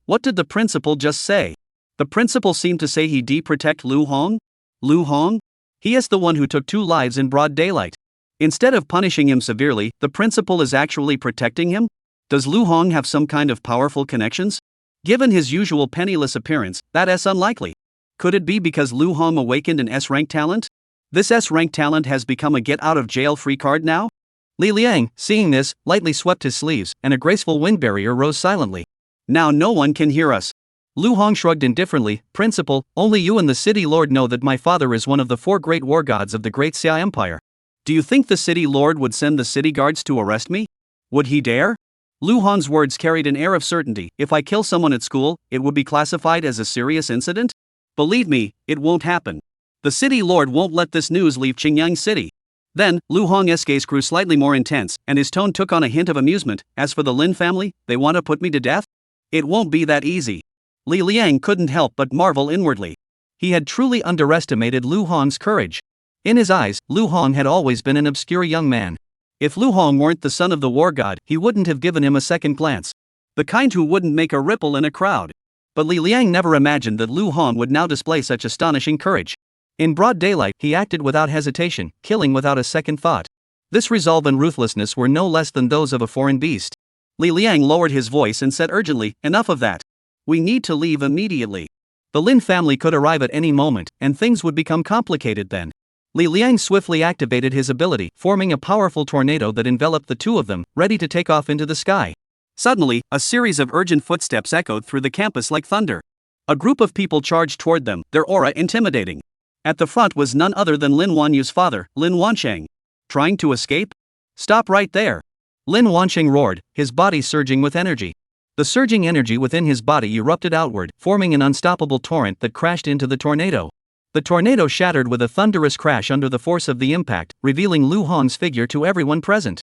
What did the principal just say? The principal seemed to say he'd protect Lu Hong? Lu Hong? He is the one who took 2 lives in broad daylight. Instead of punishing him severely, the principal is actually protecting him? Does Lu Hong have some kind of powerful connections? Given his usual penniless appearance, that is unlikely. Could it be because Lu Hong awakened an S-rank talent? This S-rank talent has become a get-out-of-jail-free card now? Li Liang, seeing this, lightly swept his sleeves, and a graceful wind barrier rose silently. Now no one can hear us. Lu Hong shrugged indifferently. Principal, only you and the city lord know that my father is one of the 4 great war gods of the Great Xia Empire. Do you think the city lord would send the city guards to arrest me? Would he dare? Lu Hong's words carried an air of certainty. If I kill someone at school, it would be classified as a serious incident? Believe me, it won't happen. The city lord won't let this news leave Qingyang City. Then, Lu Hong's gaze grew slightly more intense, and his tone took on a hint of amusement. As for the Lin family, they want to put me to death? It won't be that easy. Li Liang couldn't help but marvel inwardly. He had truly underestimated Lu Hong's courage. In his eyes, Lu Hong had always been an obscure young man. If Lu Hong weren't the son of the war god, he wouldn't have given him a second glance. The kind who wouldn't make a ripple in a crowd. But Li Liang never imagined that Lu Hong would now display such astonishing courage. In broad daylight, he acted without hesitation, killing without a second thought. This resolve and ruthlessness were no less than those of a foreign beast. Li Liang lowered his voice and said urgently, enough of that. We need to leave immediately. The Lin family could arrive at any moment, and things would become complicated then. Li Liang swiftly activated his ability, forming a powerful tornado that enveloped the two of them, ready to take off into the sky. Suddenly, a series of urgent footsteps echoed through the campus like thunder. A group of people charged toward them, their aura intimidating. At the front was none other than Lin Wanyu's father, Lin Wansheng. Trying to escape? Stop right there! Lin Wansheng roared, his body surging with energy. The surging energy within his body erupted outward, forming an unstoppable torrent that crashed into the tornado. The tornado shattered with a thunderous crash under the force of the impact, revealing Lu Hong's figure to everyone present.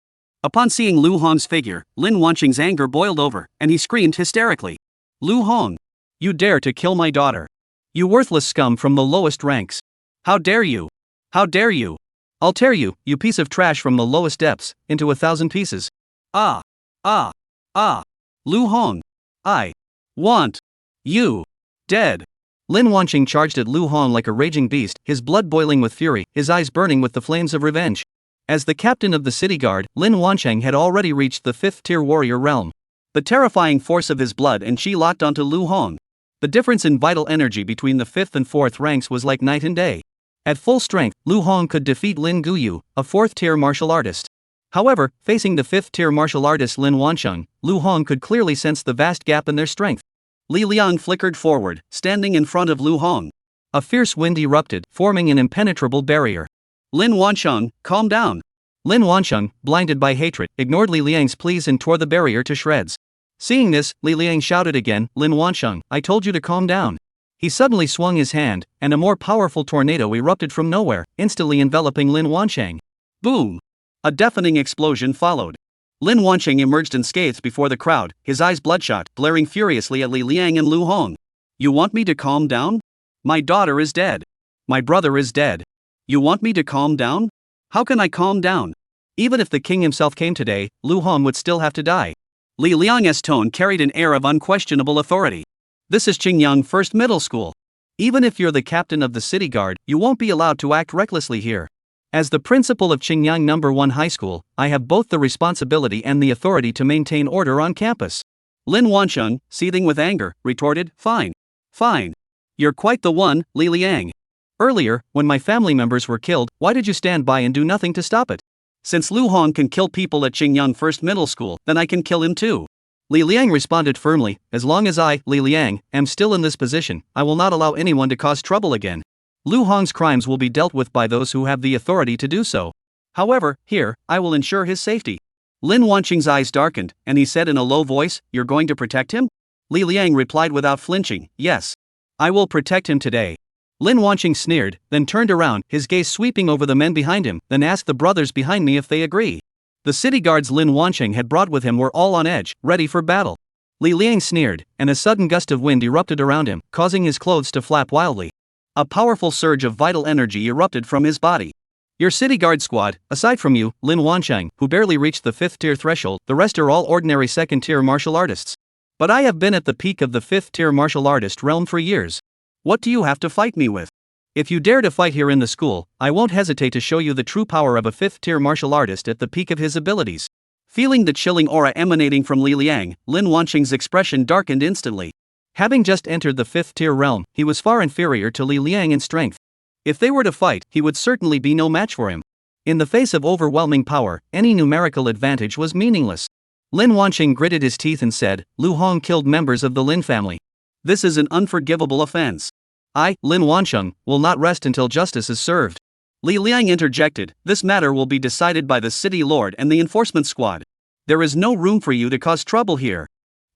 Upon seeing Lu Hong's figure, Lin Wansheng's anger boiled over, and he screamed hysterically. Lu Hong! You dare to kill my daughter! You worthless scum from the lowest ranks! How dare you! How dare you! I'll tear you, you piece of trash from the lowest depths, into 1,000 pieces. Ah! Ah! Ah! Lu Hong! I want you dead! Lin Wansheng charged at Lu Hong like a raging beast, his blood boiling with fury, his eyes burning with the flames of revenge. As the captain of the city guard, Lin Wansheng had already reached the 5th-tier warrior realm. The terrifying force of his blood and chi locked onto Lu Hong. The difference in vital energy between the 5th and 4th ranks was like night and day. At full strength, Lu Hong could defeat Lin Guyu, a 4th-tier martial artist. However, facing the 5th-tier martial artist Lin Wansheng, Lu Hong could clearly sense the vast gap in their strength. Li Liang flickered forward, standing in front of Lu Hong. A fierce wind erupted, forming an impenetrable barrier. Lin Wansheng, calm down. Lin Wansheng, blinded by hatred, ignored Li Liang's pleas and tore the barrier to shreds. Seeing this, Li Liang shouted again, "Lin Wansheng, I told you to calm down." He suddenly swung his hand, and a more powerful tornado erupted from nowhere, instantly enveloping Lin Wansheng. Boom! A deafening explosion followed. Lin Wansheng emerged unscathed before the crowd, his eyes bloodshot, glaring furiously at Li Liang and Lu Hong. "You want me to calm down? My daughter is dead. My brother is dead. You want me to calm down? How can I calm down? Even if the king himself came today, Lu Hong would still have to die." Li Liang's tone carried an air of unquestionable authority. "This is Qingyang First Middle School. Even if you're the captain of the city guard, you won't be allowed to act recklessly here. As the principal of Qingyang No. 1 High School, I have both the responsibility and the authority to maintain order on campus." Lin Wansheng, seething with anger, retorted, "Fine. Fine. You're quite the one, Li Liang. Earlier, when my family members were killed, why did you stand by and do nothing to stop it? Since Lu Hong can kill people at Qingyang First Middle School, then I can kill him too." Li Liang responded firmly, "As long as I, Li Liang, am still in this position, I will not allow anyone to cause trouble again. Lu Hong's crimes will be dealt with by those who have the authority to do so. However, here, I will ensure his safety." Lin Wansheng's eyes darkened, and he said in a low voice, "You're going to protect him?" Li Liang replied without flinching, "Yes. I will protect him today." Lin Wansheng sneered, then turned around, his gaze sweeping over the men behind him, then asked the brothers behind me if they agree. The city guards Lin Wansheng had brought with him were all on edge, ready for battle. Li Liang sneered, and a sudden gust of wind erupted around him, causing his clothes to flap wildly. A powerful surge of vital energy erupted from his body. "Your city guard squad, aside from you, Lin Wansheng, who barely reached the 5th tier threshold, the rest are all ordinary 2nd tier martial artists. But I have been at the peak of the 5th tier martial artist realm for years. What do you have to fight me with? If you dare to fight here in the school, I won't hesitate to show you the true power of a 5th tier martial artist at the peak of his abilities." Feeling the chilling aura emanating from Li Liang, Lin Wansheng's expression darkened instantly. Having just entered the 5th tier realm, he was far inferior to Li Liang in strength. If they were to fight, he would certainly be no match for him. In the face of overwhelming power, any numerical advantage was meaningless. Lin Wansheng gritted his teeth and said, "Lu Hong killed members of the Lin family. This is an unforgivable offense. I, Lin Wansheng, will not rest until justice is served." Li Liang interjected, "This matter will be decided by the city lord and the enforcement squad. There is no room for you to cause trouble here."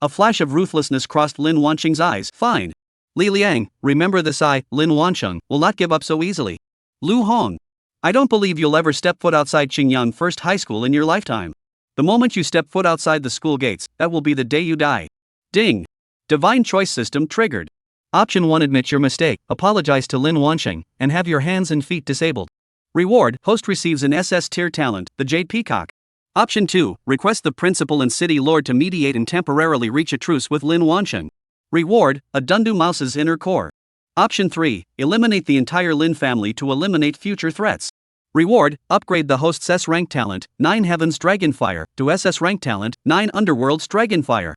A flash of ruthlessness crossed Lin Wansheng's eyes. "Fine. Li Liang, remember this, I, Lin Wansheng, will not give up so easily. Lu Hong, I don't believe you'll ever step foot outside Qingyang First High School in your lifetime. The moment you step foot outside the school gates, that will be the day you die." Ding! Divine choice system triggered. Option 1: Admit your mistake, apologize to Lin Wansheng, and have your hands and feet disabled. Reward: host receives an SS tier talent, the Jade Peacock. Option 2: Request the principal and city lord to mediate and temporarily reach a truce with Lin Wansheng. Reward: a Dundu Mouse's inner core. Option 3: Eliminate the entire Lin family to eliminate future threats. Reward: upgrade the host's S rank talent, 9 Heaven's Dragonfire, to SS rank talent, 9 Underworld's Dragonfire.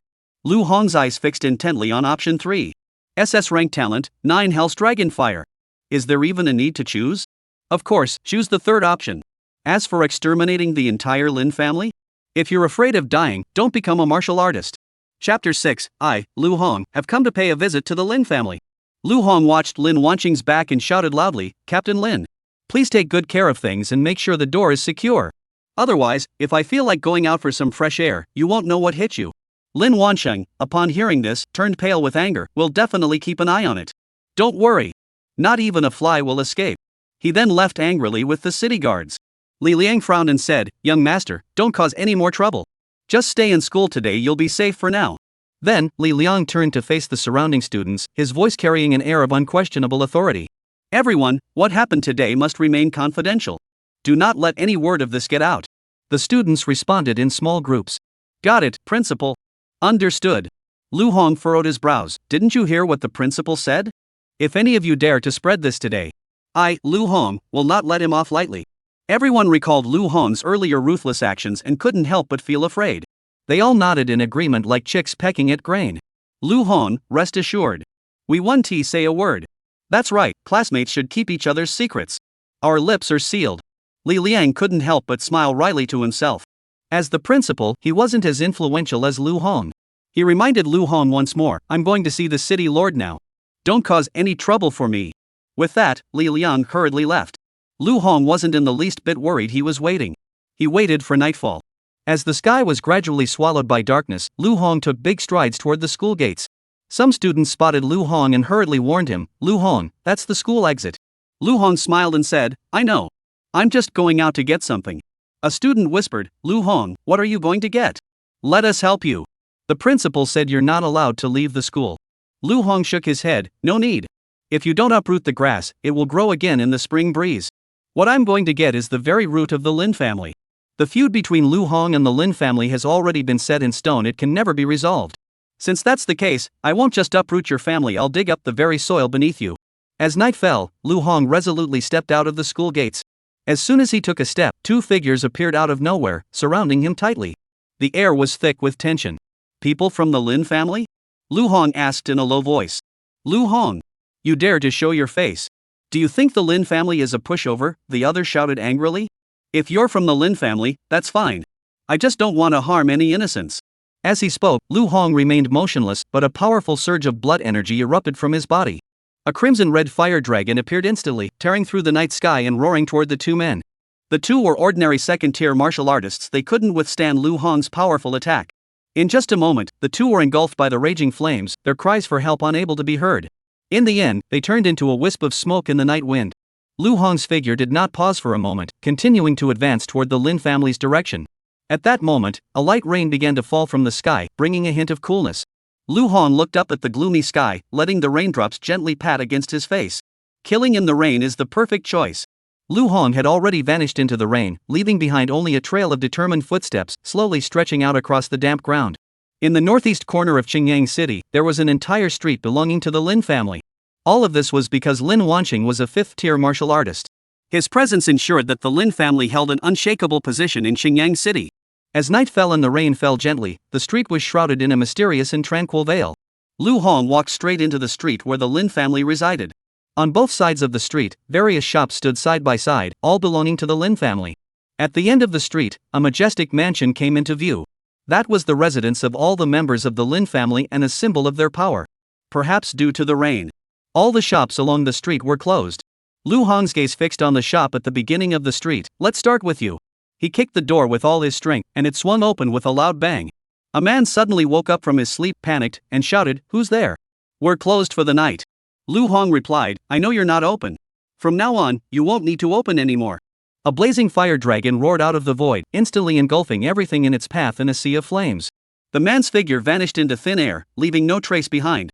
Lu Hong's eyes fixed intently on option 3. SS rank talent, 9 Hell's Dragonfire. Is there even a need to choose? Of course, choose the third option. As for exterminating the entire Lin family? If you're afraid of dying, don't become a martial artist. Chapter 6, I, Lu Hong, have come to pay a visit to the Lin family. Lu Hong watched Lin Wansheng's back and shouted loudly, "Captain Lin, please take good care of things and make sure the door is secure. Otherwise, if I feel like going out for some fresh air, you won't know what hit you." Lin Wansheng, upon hearing this, turned pale with anger. "Will definitely keep an eye on it. Don't worry. Not even a fly will escape." He then left angrily with the city guards. Li Liang frowned and said, "Young master, don't cause any more trouble. Just stay in school today, you'll be safe for now." Then, Li Liang turned to face the surrounding students, his voice carrying an air of unquestionable authority. "Everyone, what happened today must remain confidential. Do not let any word of this get out." The students responded in small groups. "Got it, principal." "Understood." Lu Hong furrowed his brows. "Didn't you hear what the principal said? If any of you dare to spread this today, I, Lu Hong, will not let him off lightly." Everyone recalled Lu Hong's earlier ruthless actions and couldn't help but feel afraid. They all nodded in agreement like chicks pecking at grain. "Lu Hong, rest assured. We won't say a word. That's right, classmates should keep each other's secrets. Our lips are sealed." Li Liang couldn't help but smile wryly to himself. As the principal, he wasn't as influential as Lu Hong. He reminded Lu Hong once more, "I'm going to see the city lord now. Don't cause any trouble for me." With that, Li Liang hurriedly left. Lu Hong wasn't in the least bit worried. He was waiting. He waited for nightfall. As the sky was gradually swallowed by darkness, Lu Hong took big strides toward the school gates. Some students spotted Lu Hong and hurriedly warned him, "Lu Hong, that's the school exit." Lu Hong smiled and said, "I know. I'm just going out to get something." A student whispered, "Lu Hong, what are you going to get? Let us help you." The principal said you're not allowed to leave the school. Lu Hong shook his head, "No need. If you don't uproot the grass, it will grow again in the spring breeze. What I'm going to get is the very root of the Lin family." The feud between Lu Hong and the Lin family has already been set in stone. It can never be resolved. Since that's the case, I won't just uproot your family, I'll dig up the very soil beneath you. As night fell, Lu Hong resolutely stepped out of the school gates. As soon as he took a step, two figures appeared out of nowhere, surrounding him tightly. The air was thick with tension. "People from the Lin family?" Lu Hong asked in a low voice. "Lu Hong, you dare to show your face? Do you think the Lin family is a pushover?" the other shouted angrily. "If you're from the Lin family, that's fine. I just don't want to harm any innocents." As he spoke, Lu Hong remained motionless, but a powerful surge of blood energy erupted from his body. A crimson-red fire dragon appeared instantly, tearing through the night sky and roaring toward the two men. The two were ordinary second-tier martial artists. They couldn't withstand Lu Hong's powerful attack. In just a moment, the two were engulfed by the raging flames, their cries for help unable to be heard. In the end, they turned into a wisp of smoke in the night wind. Lu Hong's figure did not pause for a moment, continuing to advance toward the Lin family's direction. At that moment, a light rain began to fall from the sky, bringing a hint of coolness. Lu Hong looked up at the gloomy sky, letting the raindrops gently pat against his face. Killing in the rain is the perfect choice. Lu Hong had already vanished into the rain, leaving behind only a trail of determined footsteps, slowly stretching out across the damp ground. In the northeast corner of Qingyang City, there was an entire street belonging to the Lin family. All of this was because Lin Wanqing was a fifth-tier martial artist. His presence ensured that the Lin family held an unshakable position in Qingyang City. As night fell and the rain fell gently, the street was shrouded in a mysterious and tranquil veil. Lu Hong walked straight into the street where the Lin family resided. On both sides of the street, various shops stood side by side, all belonging to the Lin family. At the end of the street, a majestic mansion came into view. That was the residence of all the members of the Lin family and a symbol of their power. Perhaps due to the rain, all the shops along the street were closed. Lu Hong's gaze fixed on the shop at the beginning of the street. "Let's start with you." He kicked the door with all his strength, and it swung open with a loud bang. A man suddenly woke up from his sleep, panicked, and shouted, "Who's there?" "We're closed for the night." Lu Hong replied, "I know you're not open. From now on, you won't need to open anymore." A blazing fire dragon roared out of the void, instantly engulfing everything in its path in a sea of flames. The man's figure vanished into thin air, leaving no trace behind.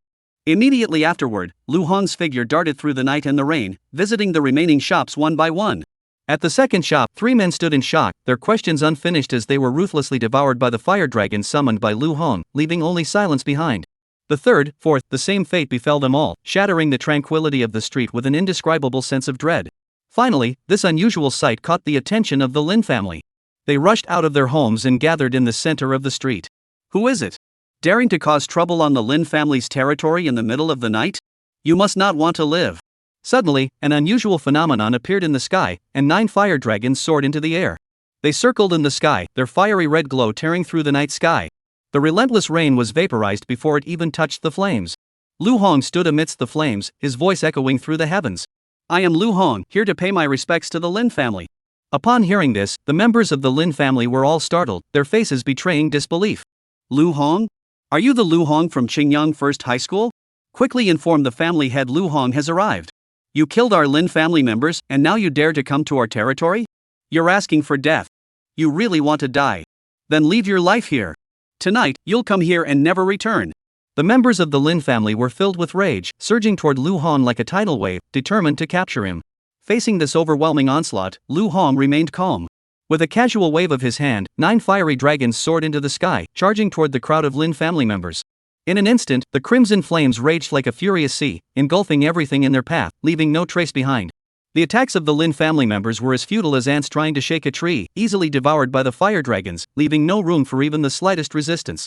Immediately afterward, Lu Hong's figure darted through the night and the rain, visiting the remaining shops one by one. At the second shop, three men stood in shock, their questions unfinished as they were ruthlessly devoured by the fire dragon summoned by Lu Hong, leaving only silence behind. The third, fourth, the same fate befell them all, shattering the tranquility of the street with an indescribable sense of dread. Finally, this unusual sight caught the attention of the Lin family. They rushed out of their homes and gathered in the center of the street. "Who is it? Daring to cause trouble on the Lin family's territory in the middle of the night? You must not want to live." Suddenly, an unusual phenomenon appeared in the sky, and 9 fire dragons soared into the air. They circled in the sky, their fiery red glow tearing through the night sky. The relentless rain was vaporized before it even touched the flames. Lu Hong stood amidst the flames, his voice echoing through the heavens. "I am Lu Hong, here to pay my respects to the Lin family." Upon hearing this, the members of the Lin family were all startled, their faces betraying disbelief. "Lu Hong? Are you the Lu Hong from Qingyang First High School? Quickly inform the family head Lu Hong has arrived. You killed our Lin family members, and now you dare to come to our territory? You're asking for death. You really want to die? Then leave your life here. Tonight, you'll come here and never return." The members of the Lin family were filled with rage, surging toward Lu Hong like a tidal wave, determined to capture him. Facing this overwhelming onslaught, Lu Hong remained calm. With a casual wave of his hand, 9 fiery dragons soared into the sky, charging toward the crowd of Lin family members. In an instant, the crimson flames raged like a furious sea, engulfing everything in their path, leaving no trace behind. The attacks of the Lin family members were as futile as ants trying to shake a tree, easily devoured by the fire dragons, leaving no room for even the slightest resistance.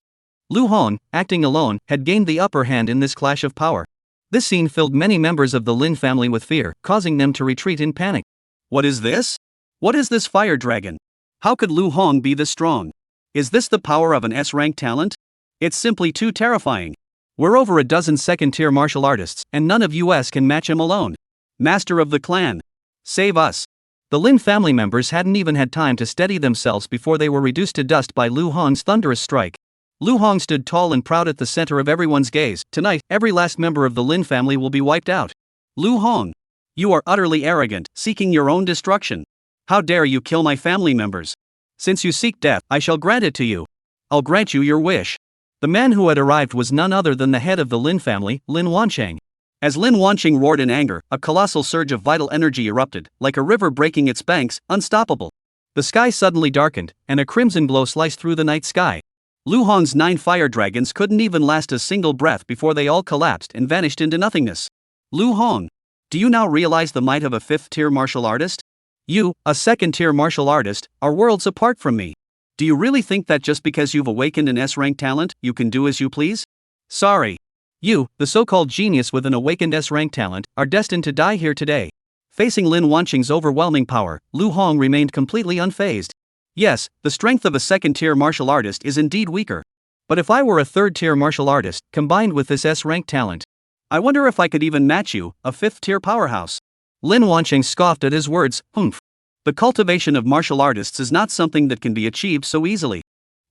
Lu Hong, acting alone, had gained the upper hand in this clash of power. This scene filled many members of the Lin family with fear, causing them to retreat in panic. "What is this? What is this fire dragon? How could Lu Hong be this strong? Is this the power of an S-rank talent? It's simply too terrifying. We're over a dozen second-tier martial artists, and none of us can match him alone. Master of the clan, save us." The Lin family members hadn't even had time to steady themselves before they were reduced to dust by Lu Hong's thunderous strike. Lu Hong stood tall and proud at the center of everyone's gaze. Tonight, every last member of the Lin family will be wiped out. Lu Hong, you are utterly arrogant, seeking your own destruction. How dare you kill my family members? Since you seek death, I shall grant it to you. I'll grant you your wish. The man who had arrived was none other than the head of the Lin family, Lin Wancheng. As Lin Wancheng roared in anger, a colossal surge of vital energy erupted, like a river breaking its banks, unstoppable. The sky suddenly darkened, and a crimson glow sliced through the night sky. Lu Hong's 9 fire dragons couldn't even last a single breath before they all collapsed and vanished into nothingness. Lu Hong, do you now realize the might of a 5th-tier martial artist? You, a 2nd-tier martial artist, are worlds apart from me. Do you really think that just because you've awakened an S-rank talent, you can do as you please? Sorry. You, the so-called genius with an awakened S-rank talent, are destined to die here today. Facing Lin Wancheng's overwhelming power, Lu Hong remained completely unfazed. Yes, the strength of a 2nd-tier martial artist is indeed weaker. But if I were a 3rd-tier martial artist, combined with this S-rank talent, I wonder if I could even match you, a 5th-tier powerhouse. Lin Wancheng scoffed at his words. Humph. The cultivation of martial artists is not something that can be achieved so easily.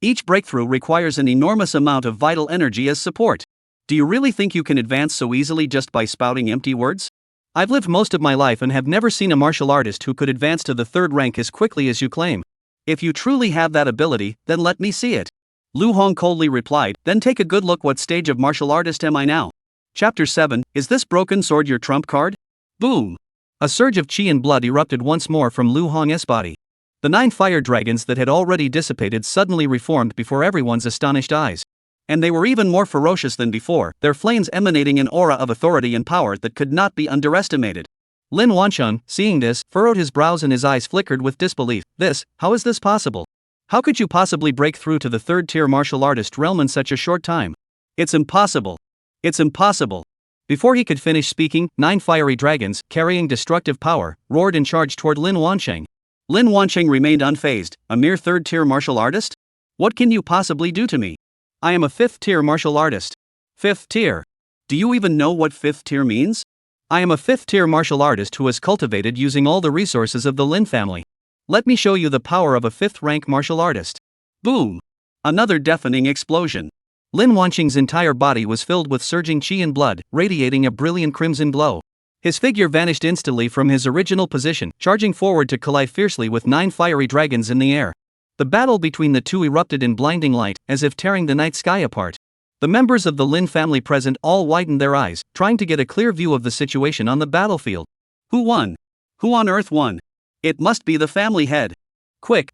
Each breakthrough requires an enormous amount of vital energy as support. Do you really think you can advance so easily just by spouting empty words? I've lived most of my life and have never seen a martial artist who could advance to the 3rd rank as quickly as you claim. If you truly have that ability, then let me see it. Lu Hong coldly replied, then take a good look. What stage of martial artist am I now? Chapter 7, is this broken sword your trump card? Boom! A surge of chi and blood erupted once more from Lu Hong's body. The 9 fire dragons that had already dissipated suddenly reformed before everyone's astonished eyes. And they were even more ferocious than before, their flames emanating an aura of authority and power that could not be underestimated. Lin Wancheng, seeing this, furrowed his brows and his eyes flickered with disbelief. How is this possible? How could you possibly break through to the 3rd-tier martial artist realm in such a short time? It's impossible. It's impossible. Before he could finish speaking, 9 fiery dragons, carrying destructive power, roared and charged toward Lin Wancheng. Lin Wancheng remained unfazed. A mere 3rd-tier martial artist? What can you possibly do to me? I am a 5th-tier martial artist. 5th tier. Do you even know what 5th tier means? I am a 5th-tier martial artist who has cultivated using all the resources of the Lin family. Let me show you the power of a 5th-rank martial artist. Boom! Another deafening explosion. Lin Wancheng's entire body was filled with surging chi and blood, radiating a brilliant crimson glow. His figure vanished instantly from his original position, charging forward to collide fiercely with 9 fiery dragons in the air. The battle between the two erupted in blinding light, as if tearing the night sky apart. The members of the Lin family present all widened their eyes, trying to get a clear view of the situation on the battlefield. Who won? Who on earth won? It must be the family head. Quick,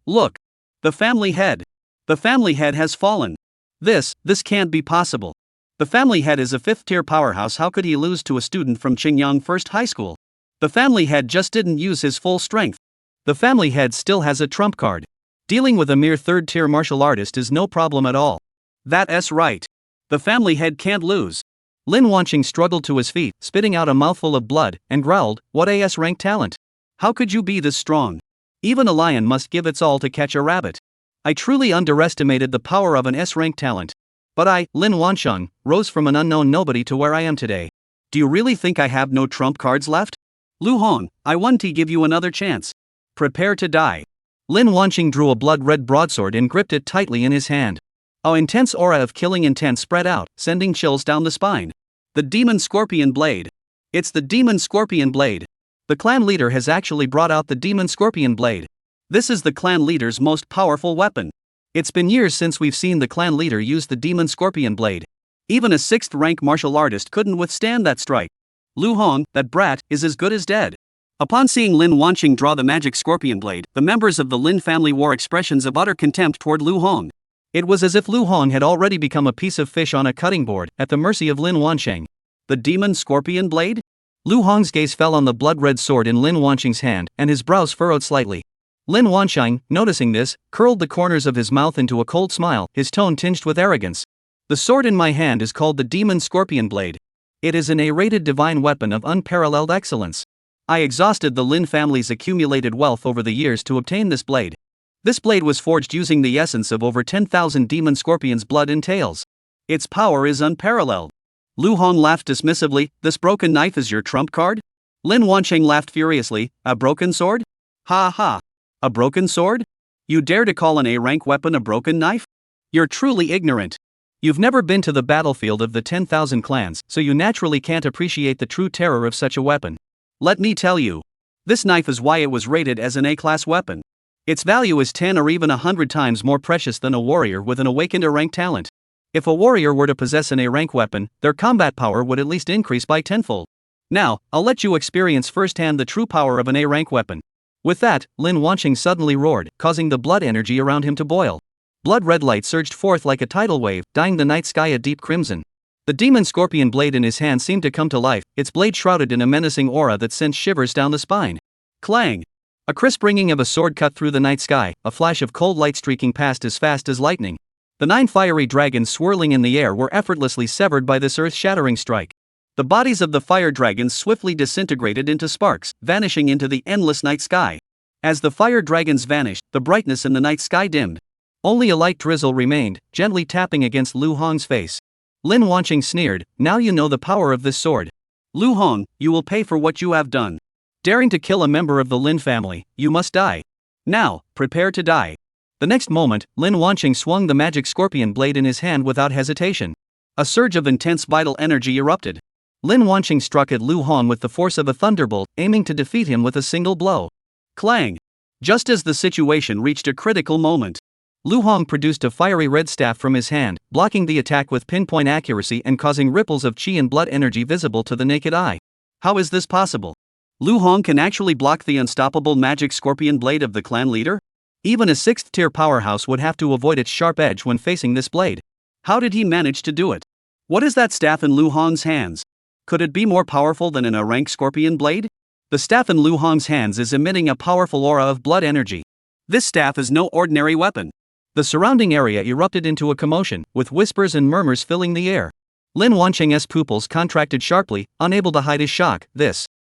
look! The family head! The family head has fallen. This can't be possible. The family head is a 5th-tier powerhouse. How could he lose to a student from Qingyang First High School? The family head just didn't use his full strength. The family head still has a trump card. Dealing with a mere 3rd-tier martial artist is no problem at all. That's right. The family head can't lose. Lin Wancheng struggled to his feet, spitting out a mouthful of blood, and growled, "What a S-rank talent! How could you be this strong? Even a lion must give its all to catch a rabbit. I truly underestimated the power of an S-rank talent. But I, Lin Wancheng, rose from an unknown nobody to where I am today. Do you really think I have no trump cards left? Lu Hong, I want to give you another chance. Prepare to die." Lin Wancheng drew a blood-red broadsword and gripped it tightly in his hand. An intense aura of killing intent spread out, sending chills down the spine. The Demon Scorpion Blade. It's the Demon Scorpion Blade. The clan leader has actually brought out the Demon Scorpion Blade. This is the clan leader's most powerful weapon. It's been years since we've seen the clan leader use the Demon Scorpion Blade. Even a 6th-rank martial artist couldn't withstand that strike. Lu Hong, that brat, is as good as dead. Upon seeing Lin Wancheng draw the magic scorpion blade, the members of the Lin family wore expressions of utter contempt toward Lu Hong. It was as if Lu Hong had already become a piece of fish on a cutting board, at the mercy of Lin Wancheng. The Demon Scorpion Blade? Lu Hong's gaze fell on the blood-red sword in Lin Wancheng's hand, and his brows furrowed slightly. Lin Wancheng, noticing this, curled the corners of his mouth into a cold smile, his tone tinged with arrogance. The sword in my hand is called the Demon Scorpion Blade. It is an A-rated divine weapon of unparalleled excellence. I exhausted the Lin family's accumulated wealth over the years to obtain this blade. This blade was forged using the essence of over 10,000 demon scorpions' blood and tails. Its power is unparalleled. Lu Hong laughed dismissively. This broken knife is your trump card? Lin Wancheng laughed furiously. A broken sword? Ha ha. A broken sword? You dare to call an A-rank weapon a broken knife? You're truly ignorant. You've never been to the battlefield of the 10,000 clans, so you naturally can't appreciate the true terror of such a weapon. Let me tell you. This knife is why it was rated as an A-class weapon. Its value is 10 or even 100 times more precious than a warrior with an awakened A-rank talent. If a warrior were to possess an A-rank weapon, their combat power would at least increase by tenfold. Now, I'll let you experience firsthand the true power of an A-rank weapon. With that, Lin Wanqing suddenly roared, causing the blood energy around him to boil. Blood-red light surged forth like a tidal wave, dyeing the night sky a deep crimson. The demon scorpion blade in his hand seemed to come to life, its blade shrouded in a menacing aura that sent shivers down the spine. Clang! A crisp ringing of a sword cut through the night sky, a flash of cold light streaking past as fast as lightning. The 9 fiery dragons swirling in the air were effortlessly severed by this earth-shattering strike. The bodies of the fire dragons swiftly disintegrated into sparks, vanishing into the endless night sky. As the fire dragons vanished, the brightness in the night sky dimmed. Only a light drizzle remained, gently tapping against Lu Hong's face. Lin Wanqing sneered, "Now you know the power of this sword. Lu Hong, you will pay for what you have done. Daring to kill a member of the Lin family, you must die. Now, prepare to die." The next moment, Lin Wanqing swung the magic scorpion blade in his hand without hesitation. A surge of intense vital energy erupted. Lin Wanqing struck at Lu Hong with the force of a thunderbolt, aiming to defeat him with a single blow. Clang! Just as the situation reached a critical moment, Lu Hong produced a fiery red staff from his hand, blocking the attack with pinpoint accuracy and causing ripples of chi and blood energy visible to the naked eye. How is this possible? Lu Hong can actually block the unstoppable magic scorpion blade of the clan leader? Even a 6th-tier powerhouse would have to avoid its sharp edge when facing this blade. How did he manage to do it? What is that staff in Lu Hong's hands? Could it be more powerful than an A-rank scorpion blade? The staff in Lu Hong's hands is emitting a powerful aura of blood energy. This staff is no ordinary weapon. The surrounding area erupted into a commotion, with whispers and murmurs filling the air. Lin Wanqing's pupils contracted sharply, unable to hide his shock.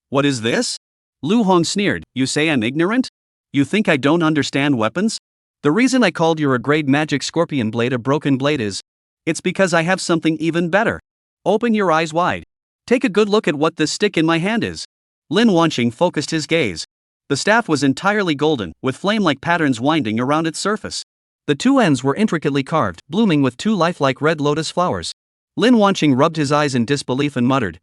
What is this? Lu Hong sneered, "You say I'm ignorant? You think I don't understand weapons? The reason I called your grade magic scorpion blade a broken blade is, it's because I have something even better. Open your eyes wide. Take a good look at what this stick in my hand is." Lin Wanqing focused his gaze. The staff was entirely golden, with flame-like patterns winding around its surface. The 2 ends were intricately carved, blooming with 2 lifelike red lotus flowers. Lin Wanqing rubbed his eyes in disbelief and muttered,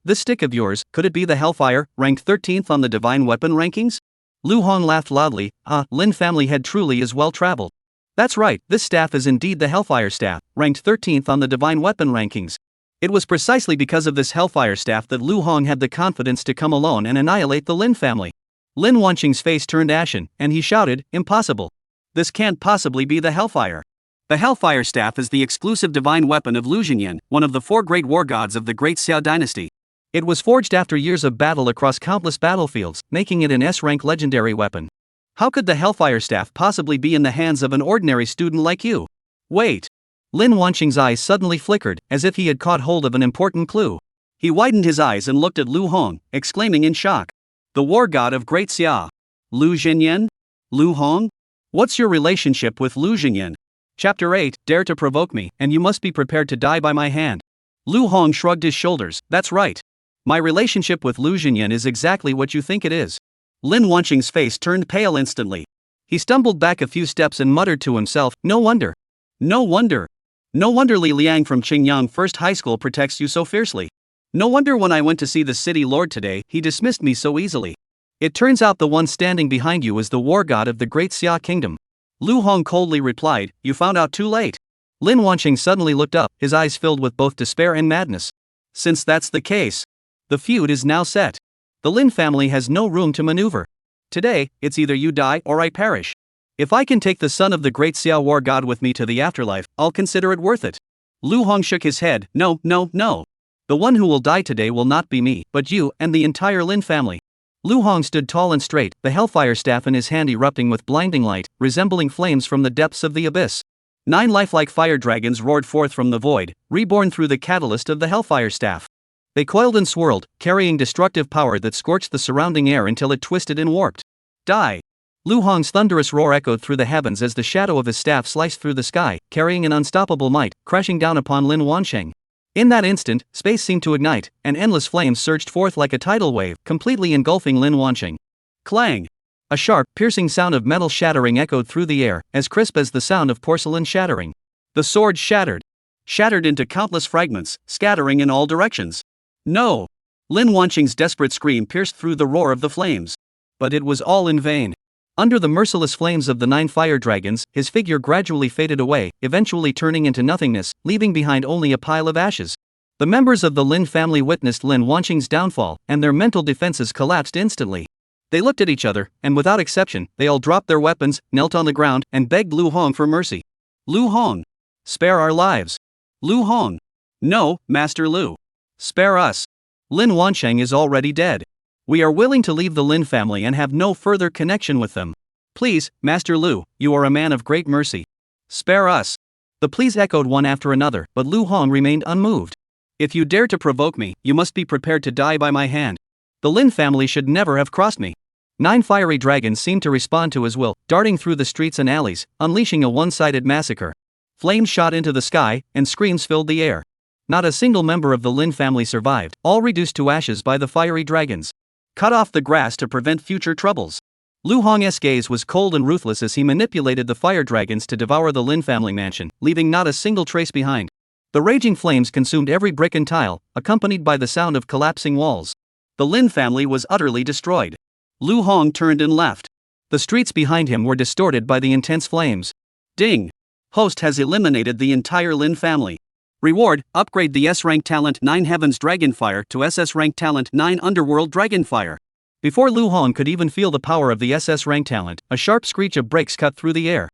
This stick of yours, could it be the Hellfire, ranked 13th on the divine weapon rankings?" Lu Hong laughed loudly. Lin family head truly is well traveled. That's right, this staff is indeed the Hellfire staff, ranked 13th on the divine weapon rankings. It was precisely because of this Hellfire staff that Lu Hong had the confidence to come alone and annihilate the Lin family. Lin Wanqing's face turned ashen, and he shouted, "Impossible. This can't possibly be the Hellfire." The Hellfire staff is the exclusive divine weapon of Lu Xinyan, one of the 4 great war gods of the Great Xiao dynasty. It was forged after years of battle across countless battlefields, making it an S-rank legendary weapon. How could the Hellfire staff possibly be in the hands of an ordinary student like you? Wait. Lin Wanqing's eyes suddenly flickered, as if he had caught hold of an important clue. He widened his eyes and looked at Lu Hong, exclaiming in shock. "The war god of Great Xia. Lu Xinyan? Lu Hong? What's your relationship with Lu Xinyan?" Chapter 8, Dare to provoke me, and you must be prepared to die by my hand. Lu Hong shrugged his shoulders. "That's right. My relationship with Lu Xinyan is exactly what you think it is." Lin Wanqing's face turned pale instantly. He stumbled back a few steps and muttered to himself, No wonder. No wonder Li Liang from Qingyang First High School protects you so fiercely. No wonder when I went to see the city lord today, he dismissed me so easily. It turns out the one standing behind you is the war god of the Great Xia Kingdom. Lu Hong coldly replied, "You found out too late." Lin Wanqing suddenly looked up, his eyes filled with both despair and madness. Since that's the case, the feud is now set. The Lin family has no room to maneuver. Today, it's either you die or I perish. If I can take the son of the Great Xia war god with me to the afterlife, I'll consider it worth it. Lu Hong shook his head. No. The one who will die today will not be me, but you and the entire Lin family. Lu Hong stood tall and straight, the Hellfire staff in his hand erupting with blinding light, resembling flames from the depths of the abyss. 9 lifelike fire dragons roared forth from the void, reborn through the catalyst of the Hellfire staff. They coiled and swirled, carrying destructive power that scorched the surrounding air until it twisted and warped. Die! Lu Hong's thunderous roar echoed through the heavens as the shadow of his staff sliced through the sky, carrying an unstoppable might, crashing down upon Lin Wanqing. In that instant, space seemed to ignite, and endless flames surged forth like a tidal wave, completely engulfing Lin Wanqing. Clang! A sharp, piercing sound of metal shattering echoed through the air, as crisp as the sound of porcelain shattering. The sword shattered into countless fragments, scattering in all directions. No! Lin Wanqing's desperate scream pierced through the roar of the flames. But it was all in vain. Under the merciless flames of the 9 fire dragons, his figure gradually faded away, eventually turning into nothingness, leaving behind only a pile of ashes. The members of the Lin family witnessed Lin Wanqing's downfall, and their mental defenses collapsed instantly. They looked at each other, and without exception, they all dropped their weapons, knelt on the ground, and begged Lu Hong for mercy. Lu Hong! Spare our lives! Lu Hong! No, Master Lu! Spare us! Lin Wanqing is already dead. We are willing to leave the Lin family and have no further connection with them. Please, Master Lu, you are a man of great mercy. Spare us. The pleas echoed one after another, but Lu Hong remained unmoved. If you dare to provoke me, you must be prepared to die by my hand. The Lin family should never have crossed me. 9 fiery dragons seemed to respond to his will, darting through the streets and alleys, unleashing a one-sided massacre. Flames shot into the sky, and screams filled the air. Not a single member of the Lin family survived, all reduced to ashes by the fiery dragons. Cut off the grass to prevent future troubles. Lu Hong's gaze was cold and ruthless as he manipulated the fire dragons to devour the Lin family mansion, leaving not a single trace behind. The raging flames consumed every brick and tile, accompanied by the sound of collapsing walls. The Lin family was utterly destroyed. Lu Hong turned and left. The streets behind him were distorted by the intense flames. Ding! Host has eliminated the entire Lin family. Reward, upgrade the S-rank talent 9 Heaven's Dragonfire to SS rank talent 9 Underworld Dragonfire. Before Lu Hong could even feel the power of the SS rank talent, a sharp screech of brakes cut through the air.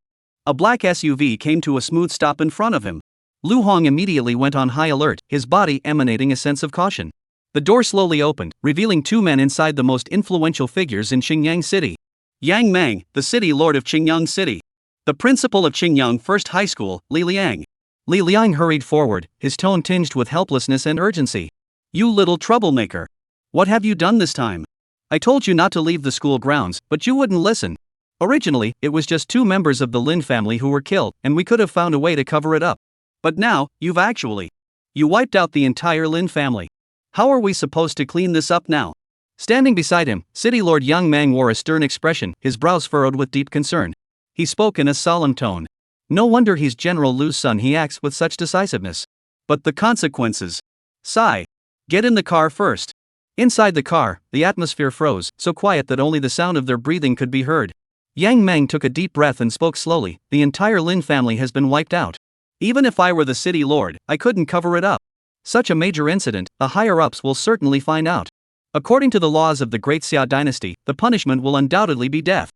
A black SUV came to a smooth stop in front of him. Lu Hong immediately went on high alert, his body emanating a sense of caution. The door slowly opened, revealing 2 men inside the most influential figures in Qingyang City. Yang Mang, the city lord of Qingyang City. The principal of Qingyang First High School, Li Liang. Li Liang hurried forward, his tone tinged with helplessness and urgency. You little troublemaker. What have you done this time? I told you not to leave the school grounds, but you wouldn't listen. Originally, it was just 2 members of the Lin family who were killed, and we could have found a way to cover it up. But now, you wiped out the entire Lin family. How are we supposed to clean this up now? Standing beside him, City Lord Yang Mang wore a stern expression, his brows furrowed with deep concern. He spoke in a solemn tone. No wonder he's General Lu's son, he acts with such decisiveness. But the consequences. Sigh. Get in the car first. Inside the car, the atmosphere froze, so quiet that only the sound of their breathing could be heard. Yang Mang took a deep breath and spoke slowly. The entire Lin family has been wiped out. Even if I were the city lord, I couldn't cover it up. Such a major incident, the higher-ups will certainly find out. According to the laws of the Great Xia dynasty, the punishment will undoubtedly be death.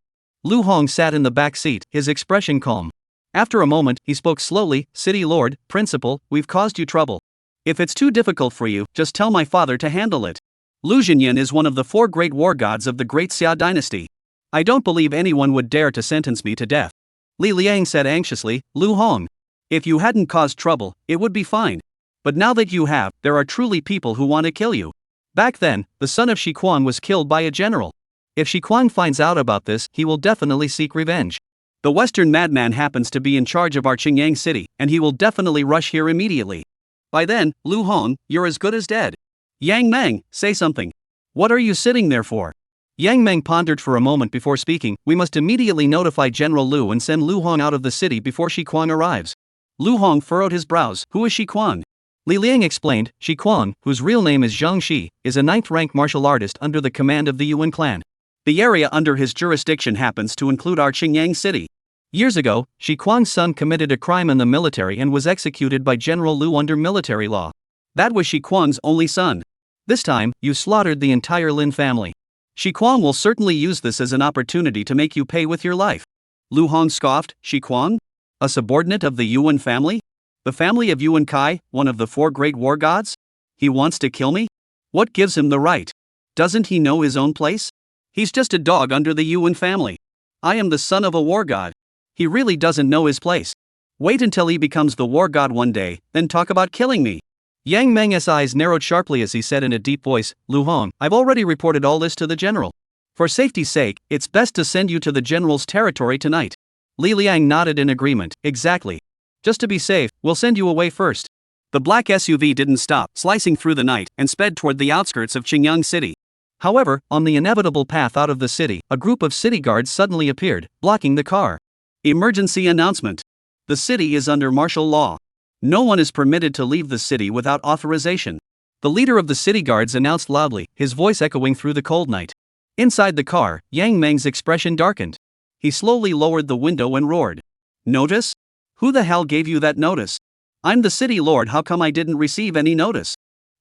Lu Hong sat in the back seat, his expression calm. After a moment, he spoke slowly. City Lord, Principal, we've caused you trouble. If it's too difficult for you, just tell my father to handle it. Lu Jinyan is one of the 4 great war gods of the Great Xia dynasty. I don't believe anyone would dare to sentence me to death. Li Liang said anxiously. Lu Hong. If you hadn't caused trouble, it would be fine. But now that you have, there are truly people who want to kill you. Back then, the son of Shi Quan was killed by a general. If Shi Quan finds out about this, he will definitely seek revenge. The Western madman happens to be in charge of our Qingyang city, and he will definitely rush here immediately. By then, Lu Hong, you're as good as dead. Yang Mang, say something. What are you sitting there for? Yang Mang pondered for a moment before speaking. We must immediately notify General Lu and send Lu Hong out of the city before Shi Quan arrives. Lu Hong furrowed his brows. Who is Shi Quan? Li Liang explained. Shi Quan, whose real name is Zhang Shi, is a 9th-rank martial artist under the command of the Yuan clan. The area under his jurisdiction happens to include our Qingyang city. Years ago, Shi Quan's son committed a crime in the military and was executed by General Lu under military law. That was Shi Quan's only son. This time, you slaughtered the entire Lin family. Shi Quan will certainly use this as an opportunity to make you pay with your life. Lu Hong scoffed. Shi Quan? A subordinate of the Yuan family? The family of Yuan Kai, one of the 4 great war gods? He wants to kill me? What gives him the right? Doesn't he know his own place? He's just a dog under the Yuan family. I am the son of a war god. He really doesn't know his place. Wait until he becomes the war god one day, then talk about killing me. Yang Meng's eyes narrowed sharply as he said in a deep voice, Lu Hong, I've already reported all this to the general. For safety's sake, it's best to send you to the general's territory tonight. Li Liang nodded in agreement. Exactly. Just to be safe, we'll send you away first. The black SUV didn't stop, slicing through the night, and sped toward the outskirts of Qingyang City. However, on the inevitable path out of the city, a group of city guards suddenly appeared, blocking the car. Emergency announcement. The city is under martial law. No one is permitted to leave the city without authorization. The leader of the city guards announced loudly, his voice echoing through the cold night. Inside the car, Yang Meng's expression darkened. He slowly lowered the window and roared. Notice? Who the hell gave you that notice? I'm the city lord, how come I didn't receive any notice?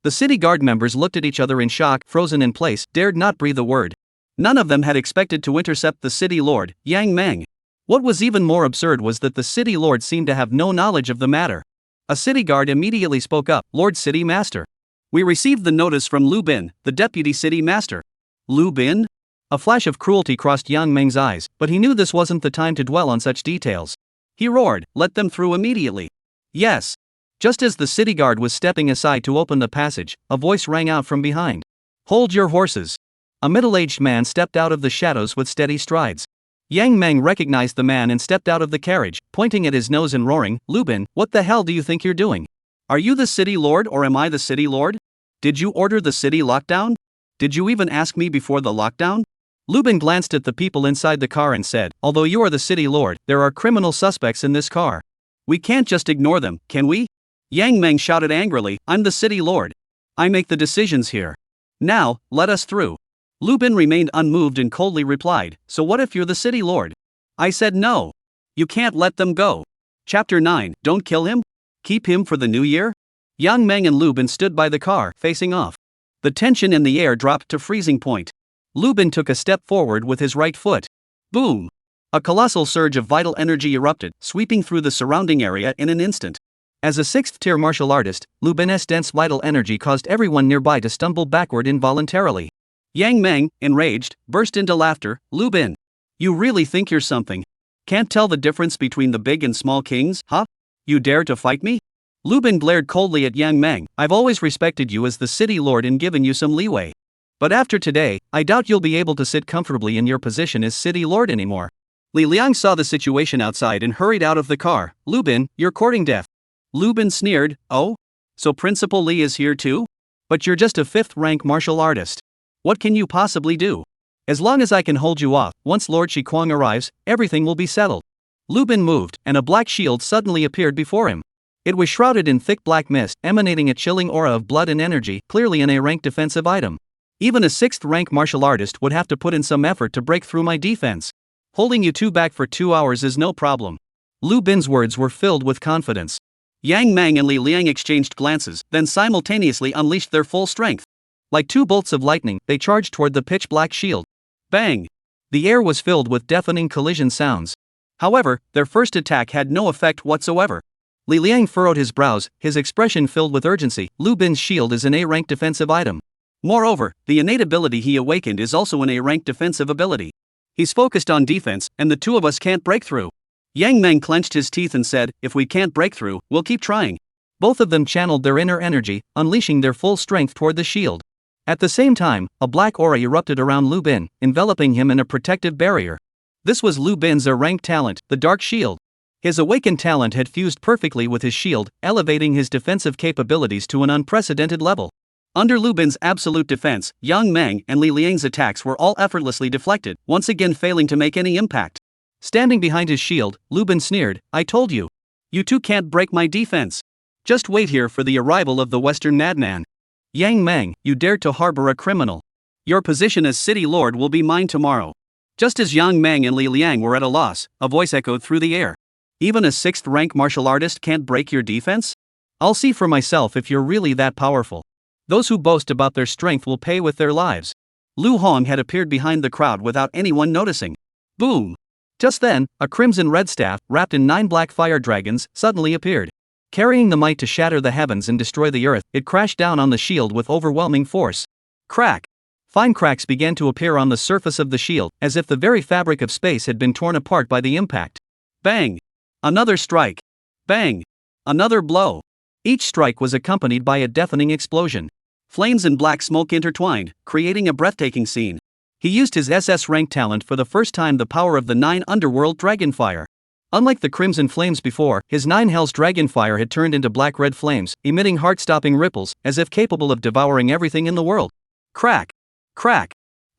The city guard members looked at each other in shock, frozen in place, dared not breathe a word. None of them had expected to intercept the city lord, Yang Meng. What was even more absurd was that the city lord seemed to have no knowledge of the matter. A city guard immediately spoke up, Lord City Master. We received the notice from Lu Bin, the deputy city master. Lu Bin? A flash of cruelty crossed Yang Meng's eyes, but he knew this wasn't the time to dwell on such details. He roared, let them through immediately. Yes. Just as the city guard was stepping aside to open the passage, a voice rang out from behind. Hold your horses. A middle-aged man stepped out of the shadows with steady strides. Yang Meng recognized the man and stepped out of the carriage, pointing at his nose and roaring, Lu Bin, what the hell do you think you're doing? Are you the city lord or am I the city lord? Did you order the city lockdown? Did you even ask me before the lockdown? Lu Bin glanced at the people inside the car and said, although you are the city lord, there are criminal suspects in this car. We can't just ignore them, can we? Yang Meng shouted angrily, I'm the city lord. I make the decisions here. Now, let us through. Lu Bin remained unmoved and coldly replied, so what if you're the city lord? I said no. You can't let them go. Chapter 9, Don't kill him? Keep him for the new year? Yang Meng and Lu Bin stood by the car, facing off. The tension in the air dropped to freezing point. Lu Bin took a step forward with his right foot. Boom! A colossal surge of vital energy erupted, sweeping through the surrounding area in an instant. As a sixth-tier martial artist, Lu Bin's dense vital energy caused everyone nearby to stumble backward involuntarily. Yang Meng, enraged, burst into laughter. Lu Bin, you really think you're something? Can't tell the difference between the big and small kings, huh? You dare to fight me? Lu Bin glared coldly at Yang Meng. I've always respected you as the city lord and given you some leeway. But after today, I doubt you'll be able to sit comfortably in your position as city lord anymore. Li Liang saw the situation outside and hurried out of the car. Lu Bin, you're courting death. Lu Bin sneered, oh? So Principal Li is here too? But you're just a fifth-rank martial artist. What can you possibly do? As long as I can hold you off, once Lord Shikuang arrives, everything will be settled. Lu Bin moved, and a black shield suddenly appeared before him. It was shrouded in thick black mist, emanating a chilling aura of blood and energy, clearly an A-rank defensive item. Even a sixth-rank martial artist would have to put in some effort to break through my defense. Holding you two back for 2 hours is no problem. Lu Bin's words were filled with confidence. Yang Meng and Li Liang exchanged glances, then simultaneously unleashed their full strength. Like two bolts of lightning, they charged toward the pitch-black shield. Bang! The air was filled with deafening collision sounds. However, their first attack had no effect whatsoever. Li Liang furrowed his brows, his expression filled with urgency. Lu Bin's shield is an A-rank defensive item. Moreover, the innate ability he awakened is also an A-rank defensive ability. He's focused on defense, and the two of us can't break through. Yang Meng clenched his teeth and said, if we can't break through, we'll keep trying. Both of them channeled their inner energy, unleashing their full strength toward the shield. At the same time, a black aura erupted around Lu Bin, enveloping him in a protective barrier. This was Lu Bin's A-rank talent, the Dark Shield. His awakened talent had fused perfectly with his shield, elevating his defensive capabilities to an unprecedented level. Under Lu Bin's absolute defense, Yang Meng and Li Liang's attacks were all effortlessly deflected, once again failing to make any impact. Standing behind his shield, Lu Bin sneered, I told you. You two can't break my defense. Just wait here for the arrival of the Western Madman. Yang Meng, you dared to harbor a criminal. Your position as city lord will be mine tomorrow. Just as Yang Meng and Li Liang were at a loss, a voice echoed through the air. Even a sixth-rank martial artist can't break your defense? I'll see for myself if you're really that powerful. Those who boast about their strength will pay with their lives. Lu Hong had appeared behind the crowd without anyone noticing. Boom! Just then, a crimson-red staff, wrapped in 9 black fire dragons, suddenly appeared. Carrying the might to shatter the heavens and destroy the earth, it crashed down on the shield with overwhelming force. Crack! Fine cracks began to appear on the surface of the shield, as if the very fabric of space had been torn apart by the impact. Bang! Another strike. Bang! Another blow. Each strike was accompanied by a deafening explosion. Flames and black smoke intertwined, creating a breathtaking scene. He used his SS rank talent for the first time, the power of the 9 underworld dragonfire. Unlike the crimson flames before, his 9 hells dragonfire had turned into black-red flames, emitting heart-stopping ripples, as if capable of devouring everything in the world. Crack! Crack!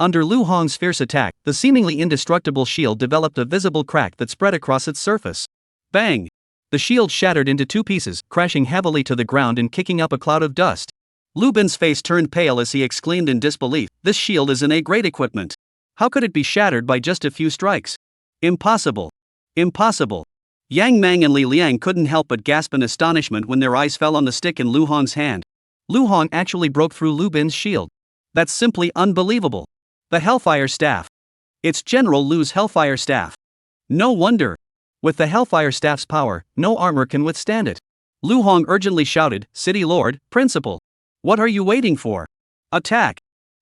Under Lu Hong's fierce attack, the seemingly indestructible shield developed a visible crack that spread across its surface. Bang! The shield shattered into two pieces, crashing heavily to the ground and kicking up a cloud of dust. Lu Bin's face turned pale as he exclaimed in disbelief, "This shield is in a great equipment. How could it be shattered by just a few strikes? Impossible. Impossible." Yang Mang and Li Liang couldn't help but gasp in astonishment when their eyes fell on the stick in Lu Hong's hand. Lu Hong actually broke through Lu Bin's shield. That's simply unbelievable. The Hellfire Staff. It's General Lu's Hellfire Staff. No wonder. With the Hellfire Staff's power, no armor can withstand it. Lu Hong urgently shouted, "City Lord, Principal. What are you waiting for? Attack!"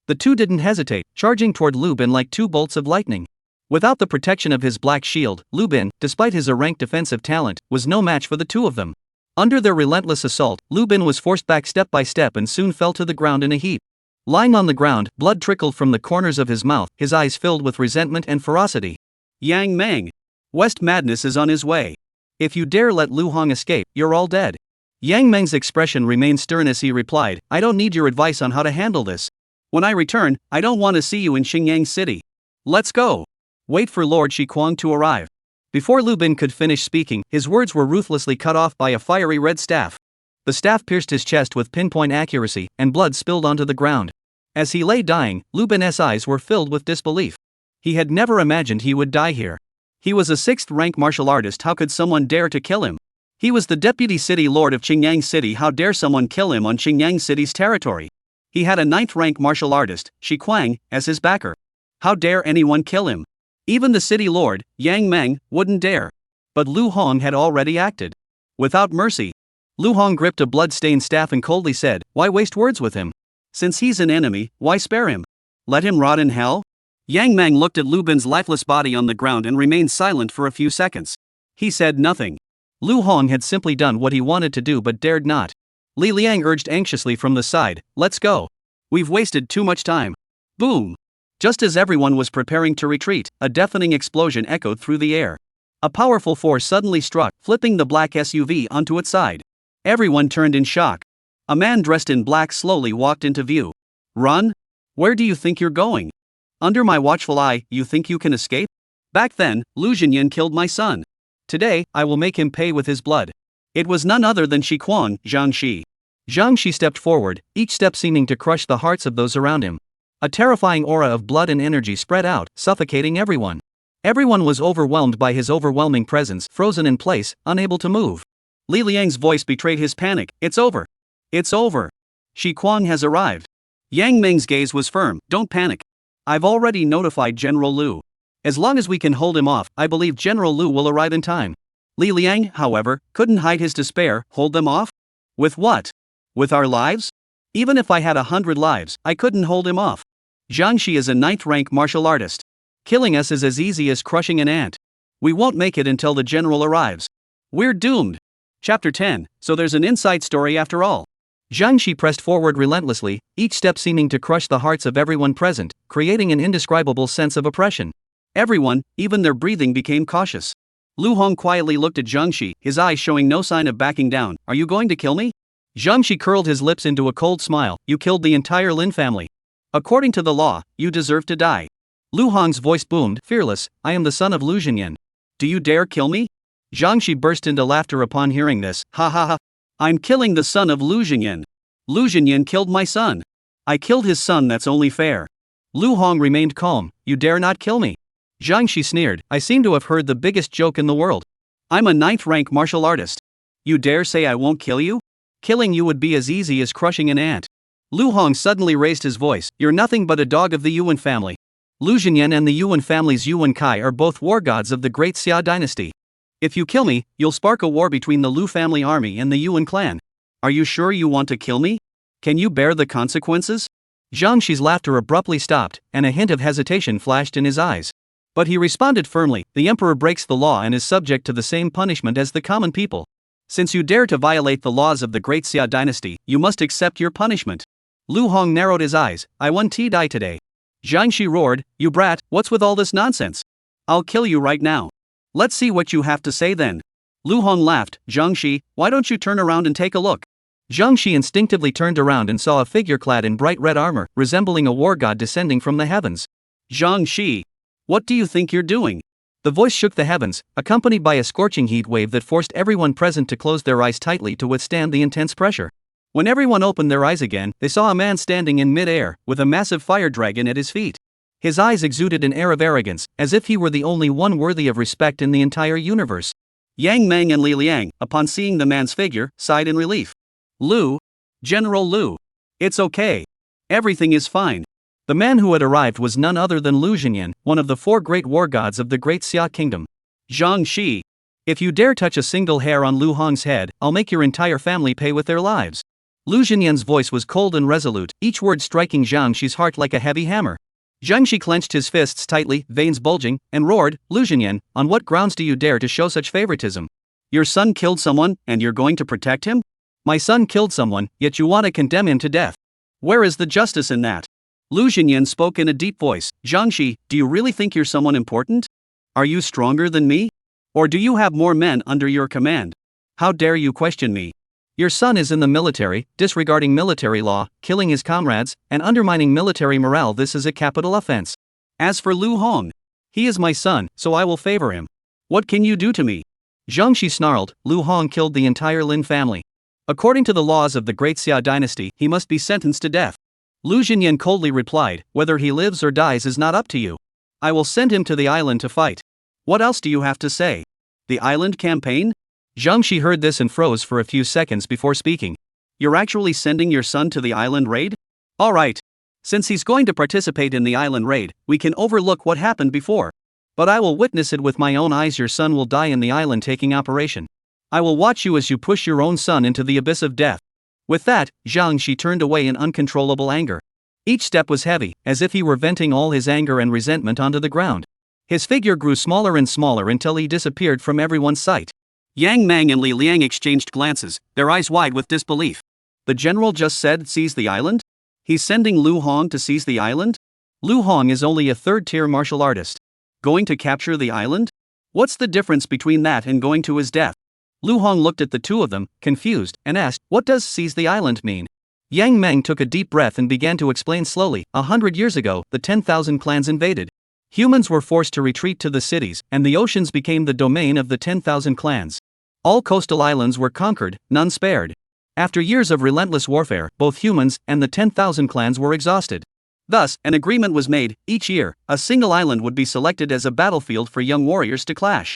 The two didn't hesitate, charging toward Lu Bin like two bolts of lightning. Without the protection of his black shield, Lu Bin, despite his erranked defensive talent, was no match for the two of them. Under their relentless assault, Lu Bin was forced back step by step and soon fell to the ground in a heap. Lying on the ground, blood trickled from the corners of his mouth, his eyes filled with resentment and ferocity. "Yang Mang. West Madness is on his way. If you dare let Lu Hong escape, you're all dead." Yang Meng's expression remained stern as he replied, "I don't need your advice on how to handle this. When I return, I don't want to see you in Xingyang City. Let's go. Wait for Lord Shi Kuang to arrive." Before Lu Bin could finish speaking, his words were ruthlessly cut off by a fiery red staff. The staff pierced his chest with pinpoint accuracy, and blood spilled onto the ground. As he lay dying, Lu Bin's eyes were filled with disbelief. He had never imagined he would die here. He was a 6th-rank martial artist. How could someone dare to kill him? He was the deputy city lord of Xingyang City. How dare someone kill him on Xingyang City's territory? He had a 9th-rank martial artist, Shi Kuang, as his backer. How dare anyone kill him? Even the city lord, Yang Meng, wouldn't dare. But Lu Hong had already acted. Without mercy. Lu Hong gripped a blood-stained staff and coldly said, "Why waste words with him? Since he's an enemy, why spare him? Let him rot in hell?" Yang Meng looked at Lu Bin's lifeless body on the ground and remained silent for a few seconds. He said nothing. Lu Hong had simply done what he wanted to do but dared not. Li Liang urged anxiously from the side, "Let's go. We've wasted too much time." Boom! Just as everyone was preparing to retreat, a deafening explosion echoed through the air. A powerful force suddenly struck, flipping the black SUV onto its side. Everyone turned in shock. A man dressed in black slowly walked into view. "Run? Where do you think you're going? Under my watchful eye, you think you can escape? Back then, Lu Xinyan killed my son. Today, I will make him pay with his blood." It was none other than Shi Kuang, Zhang Shi. Zhang Shi stepped forward, each step seeming to crush the hearts of those around him. A terrifying aura of blood and energy spread out, suffocating everyone. Everyone was overwhelmed by his overwhelming presence, frozen in place, unable to move. Li Liang's voice betrayed his panic. "It's over. It's over. Shi Kuang has arrived." Yang Meng's gaze was firm. "Don't panic. I've already notified General Lu. As long as we can hold him off, I believe General Lu will arrive in time." Li Liang, however, couldn't hide his despair. "Hold them off? With what? With our lives? Even if I had 100 lives, I couldn't hold him off. Zhang Shi is a 9th-rank martial artist. Killing us is as easy as crushing an ant. We won't make it until the general arrives. We're doomed." Chapter 10, So there's an inside story after all. Zhang Shi pressed forward relentlessly, each step seeming to crush the hearts of everyone present, creating an indescribable sense of oppression. Everyone, even their breathing, became cautious. Lu Hong quietly looked at Zhang Shi, his eyes showing no sign of backing down. "Are you going to kill me?" Zhang Shi curled his lips into a cold smile. "You killed the entire Lin family. According to the law, you deserve to die." Lu Hong's voice boomed, fearless, "I am the son of Lu Xinyan. Do you dare kill me?" Zhang Shi burst into laughter upon hearing this. "Ha ha ha. I'm killing the son of Lu Xinyan. Lu Xinyan killed my son. I killed his son, that's only fair." Lu Hong remained calm. "You dare not kill me?" Zhang Shi sneered. "I seem to have heard the biggest joke in the world. I'm a 9th-rank martial artist. You dare say I won't kill you? Killing you would be as easy as crushing an ant." Lu Hong suddenly raised his voice. "You're nothing but a dog of the Yuan family. Lu Xinyan and the Yuan family's Yuan Kai are both war gods of the great Xia dynasty. If you kill me, you'll spark a war between the Lu family army and the Yuan clan. Are you sure you want to kill me? Can you bear the consequences?" Zhang Shi's laughter abruptly stopped, and a hint of hesitation flashed in his eyes. But he responded firmly, "The emperor breaks the law and is subject to the same punishment as the common people. Since you dare to violate the laws of the great Xia dynasty, you must accept your punishment." Lu Hong narrowed his eyes. "I won't die today." Zhang Shi roared, "You brat, what's with all this nonsense? I'll kill you right now. Let's see what you have to say then." Lu Hong laughed. "Zhang Shi, why don't you turn around and take a look?" Zhang Shi instinctively turned around and saw a figure clad in bright red armor, resembling a war god descending from the heavens. Zhang Shi. What do you think you're doing? The voice shook the heavens, accompanied by a scorching heat wave that forced everyone present to close their eyes tightly to withstand the intense pressure. When everyone opened their eyes again, they saw a man standing in mid-air, with a massive fire dragon at his feet. His eyes exuded an air of arrogance, as if he were the only one worthy of respect in the entire universe. Yang Meng and Li Liang, upon seeing the man's figure, sighed in relief. Lu. General Lu. It's okay. Everything is fine. The man who had arrived was none other than Lu Jinyan, one of the 4 great war gods of the Great Xia Kingdom. Zhang Shi. If you dare touch a single hair on Lu Hong's head, I'll make your entire family pay with their lives. Lu Jinyan's voice was cold and resolute, each word striking Zhang Shi's heart like a heavy hammer. Zhang Shi clenched his fists tightly, veins bulging, and roared, Lu Jinyan, on what grounds do you dare to show such favoritism? Your son killed someone, and you're going to protect him? My son killed someone, yet you want to condemn him to death. Where is the justice in that? Lu Jinyan spoke in a deep voice. Zhang Shi, do you really think you're someone important? Are you stronger than me? Or do you have more men under your command? How dare you question me? Your son is in the military, disregarding military law, killing his comrades, and undermining military morale. This is a capital offense. As for Lu Hong, he is my son, so I will favor him. What can you do to me? Zhang Shi snarled. Lu Hong killed the entire Lin family. According to the laws of the Great Xia dynasty, he must be sentenced to death. Lu Jinyan coldly replied, whether he lives or dies is not up to you. I will send him to the island to fight. What else do you have to say? The island campaign? Zhang Shi heard this and froze for a few seconds before speaking. You're actually sending your son to the island raid? Alright. Since he's going to participate in the island raid, we can overlook what happened before. But I will witness it with my own eyes. Your son will die in the island taking operation. I will watch you as you push your own son into the abyss of death. With that, Zhang Shi turned away in uncontrollable anger. Each step was heavy, as if he were venting all his anger and resentment onto the ground. His figure grew smaller and smaller until he disappeared from everyone's sight. Yang Meng and Li Liang exchanged glances, their eyes wide with disbelief. The general just said seize the island? He's sending Lu Hong to seize the island? Lu Hong is only a 3rd-tier martial artist. Going to capture the island? What's the difference between that and going to his death? Lu Hong looked at the two of them, confused, and asked, what does seize the island mean? Yang Meng took a deep breath and began to explain slowly. 100 years ago, the 10,000 clans invaded. Humans were forced to retreat to the cities, and the oceans became the domain of the 10,000 clans. All coastal islands were conquered, none spared. After years of relentless warfare, both humans and the 10,000 clans were exhausted. Thus, an agreement was made. Each year, a single island would be selected as a battlefield for young warriors to clash.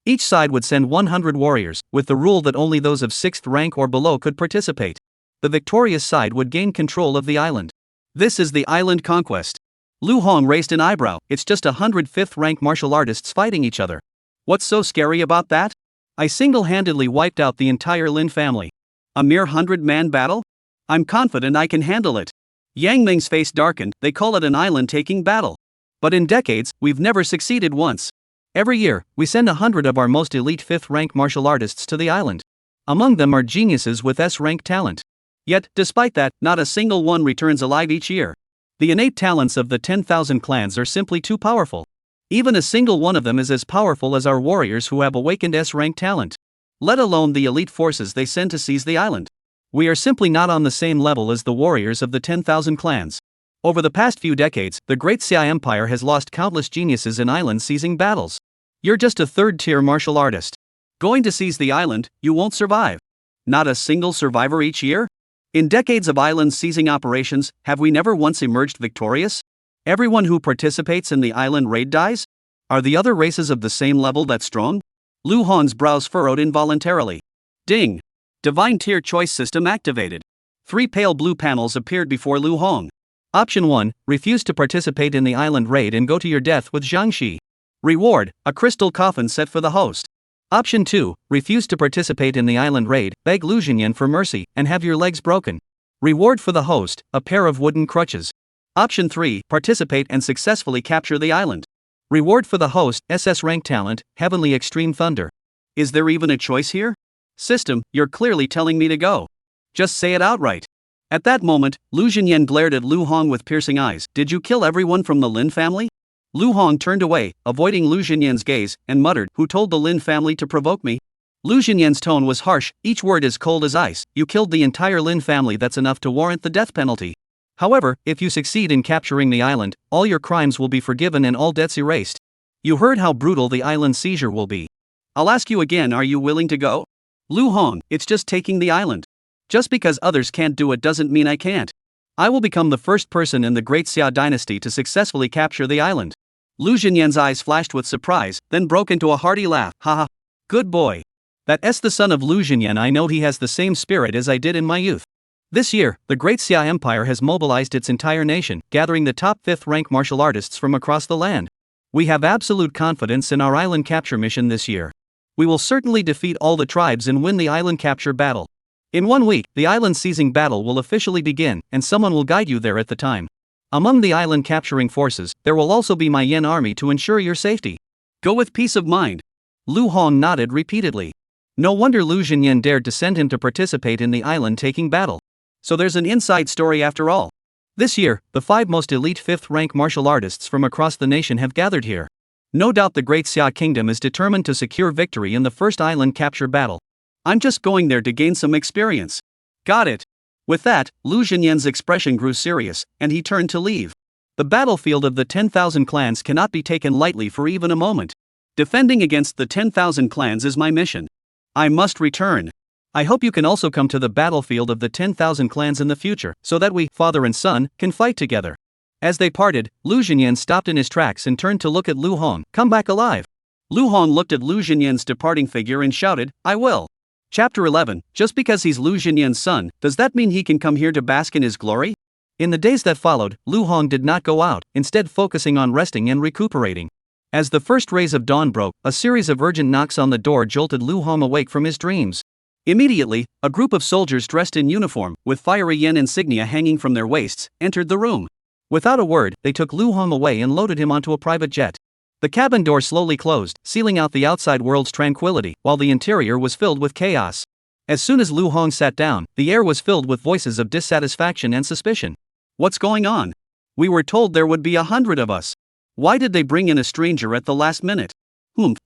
Each side would send 100 warriors, with the rule that only those of 6th rank or below could participate. The victorious side would gain control of the island. This is the island conquest. Lu Hong raised an eyebrow. It's just 105th rank martial artists fighting each other. What's so scary about that? I single-handedly wiped out the entire Lin family. A mere 100-man battle? I'm confident I can handle it. Yang Ming's face darkened. They call it an island-taking battle. But in decades, we've never succeeded once. Every year, we send 100 of our most elite 5th rank martial artists to the island. Among them are geniuses with S-rank talent. Yet, despite that, not a single one returns alive each year. The innate talents of the 10,000 clans are simply too powerful. Even a single one of them is as powerful as our warriors who have awakened S-rank talent. Let alone the elite forces they send to seize the island. We are simply not on the same level as the warriors of the 10,000 clans. Over the past few decades, the Great Xia Empire has lost countless geniuses in island-seizing battles. You're just a 3rd-tier martial artist. Going to seize the island, you won't survive. Not a single survivor each year? In decades of island-seizing operations, have we never once emerged victorious? Everyone who participates in the island raid dies? Are the other races of the same level that strong? Lu Hong's brows furrowed involuntarily. Ding! Divine tier choice system activated. 3 pale blue panels appeared before Lu Hong. Option 1, refuse to participate in the island raid and go to your death with Zhang Shi. Reward, a crystal coffin set for the host. Option 2, refuse to participate in the island raid, beg Lu Jinyan for mercy, and have your legs broken. Reward for the host, a pair of wooden crutches. Option 3, participate and successfully capture the island. Reward for the host, SS rank talent, heavenly extreme thunder. Is there even a choice here? System, you're clearly telling me to go. Just say it outright. At that moment, Lu Jinyan glared at Lu Hong with piercing eyes. Did you kill everyone from the Lin family? Lu Hong turned away, avoiding Lu Jinyan's gaze, and muttered, who told the Lin family to provoke me? Lu Jinyan's tone was harsh, each word as cold as ice. You killed the entire Lin family. That's enough to warrant the death penalty. However, if you succeed in capturing the island, all your crimes will be forgiven and all debts erased. You heard how brutal the island seizure will be. I'll ask you again, are you willing to go? Lu Hong, it's just taking the island. Just because others can't do it doesn't mean I can't. I will become the first person in the Great Xia dynasty to successfully capture the island. Lu Xinyan's eyes flashed with surprise, then broke into a hearty laugh. Haha. Good boy. That's the son of Lu Xinyan. I know he has the same spirit as I did in my youth. This year, the Great Xia Empire has mobilized its entire nation, gathering the top 5th rank martial artists from across the land. We have absolute confidence in our island capture mission this year. We will certainly defeat all the tribes and win the island capture battle. In 1 week, the island seizing battle will officially begin, and someone will guide you there at the time. Among the island capturing forces, there will also be my Yen army to ensure your safety. Go with peace of mind. Lu Hong nodded repeatedly. No wonder Lu Xinyan dared to send him to participate in the island taking battle. So there's an inside story after all. This year, the 5 most elite 5th rank martial artists from across the nation have gathered here. No doubt the Great Xia Kingdom is determined to secure victory in the first island capture battle. I'm just going there to gain some experience. Got it. With that, Lu Xinyan's expression grew serious, and he turned to leave. The battlefield of the 10,000 clans cannot be taken lightly for even a moment. Defending against the 10,000 clans is my mission. I must return. I hope you can also come to the battlefield of the 10,000 clans in the future, so that we, father and son, can fight together. As they parted, Lu Xinyan stopped in his tracks and turned to look at Lu Hong. Come back alive. Lu Hong looked at Lu Xinyan's departing figure and shouted, I will. Chapter 11, just because he's Lu Xinyan's son, does that mean he can come here to bask in his glory? In the days that followed, Lu Hong did not go out, instead focusing on resting and recuperating. As the first rays of dawn broke, a series of urgent knocks on the door jolted Lu Hong awake from his dreams. Immediately, a group of soldiers dressed in uniform, with fiery yen insignia hanging from their waists, entered the room. Without a word, they took Lu Hong away and loaded him onto a private jet. The cabin door slowly closed, sealing out the outside world's tranquility, while the interior was filled with chaos. As soon as Lu Hong sat down, the air was filled with voices of dissatisfaction and suspicion. What's going on? We were told there would be 100 of us. Why did they bring in a stranger at the last minute?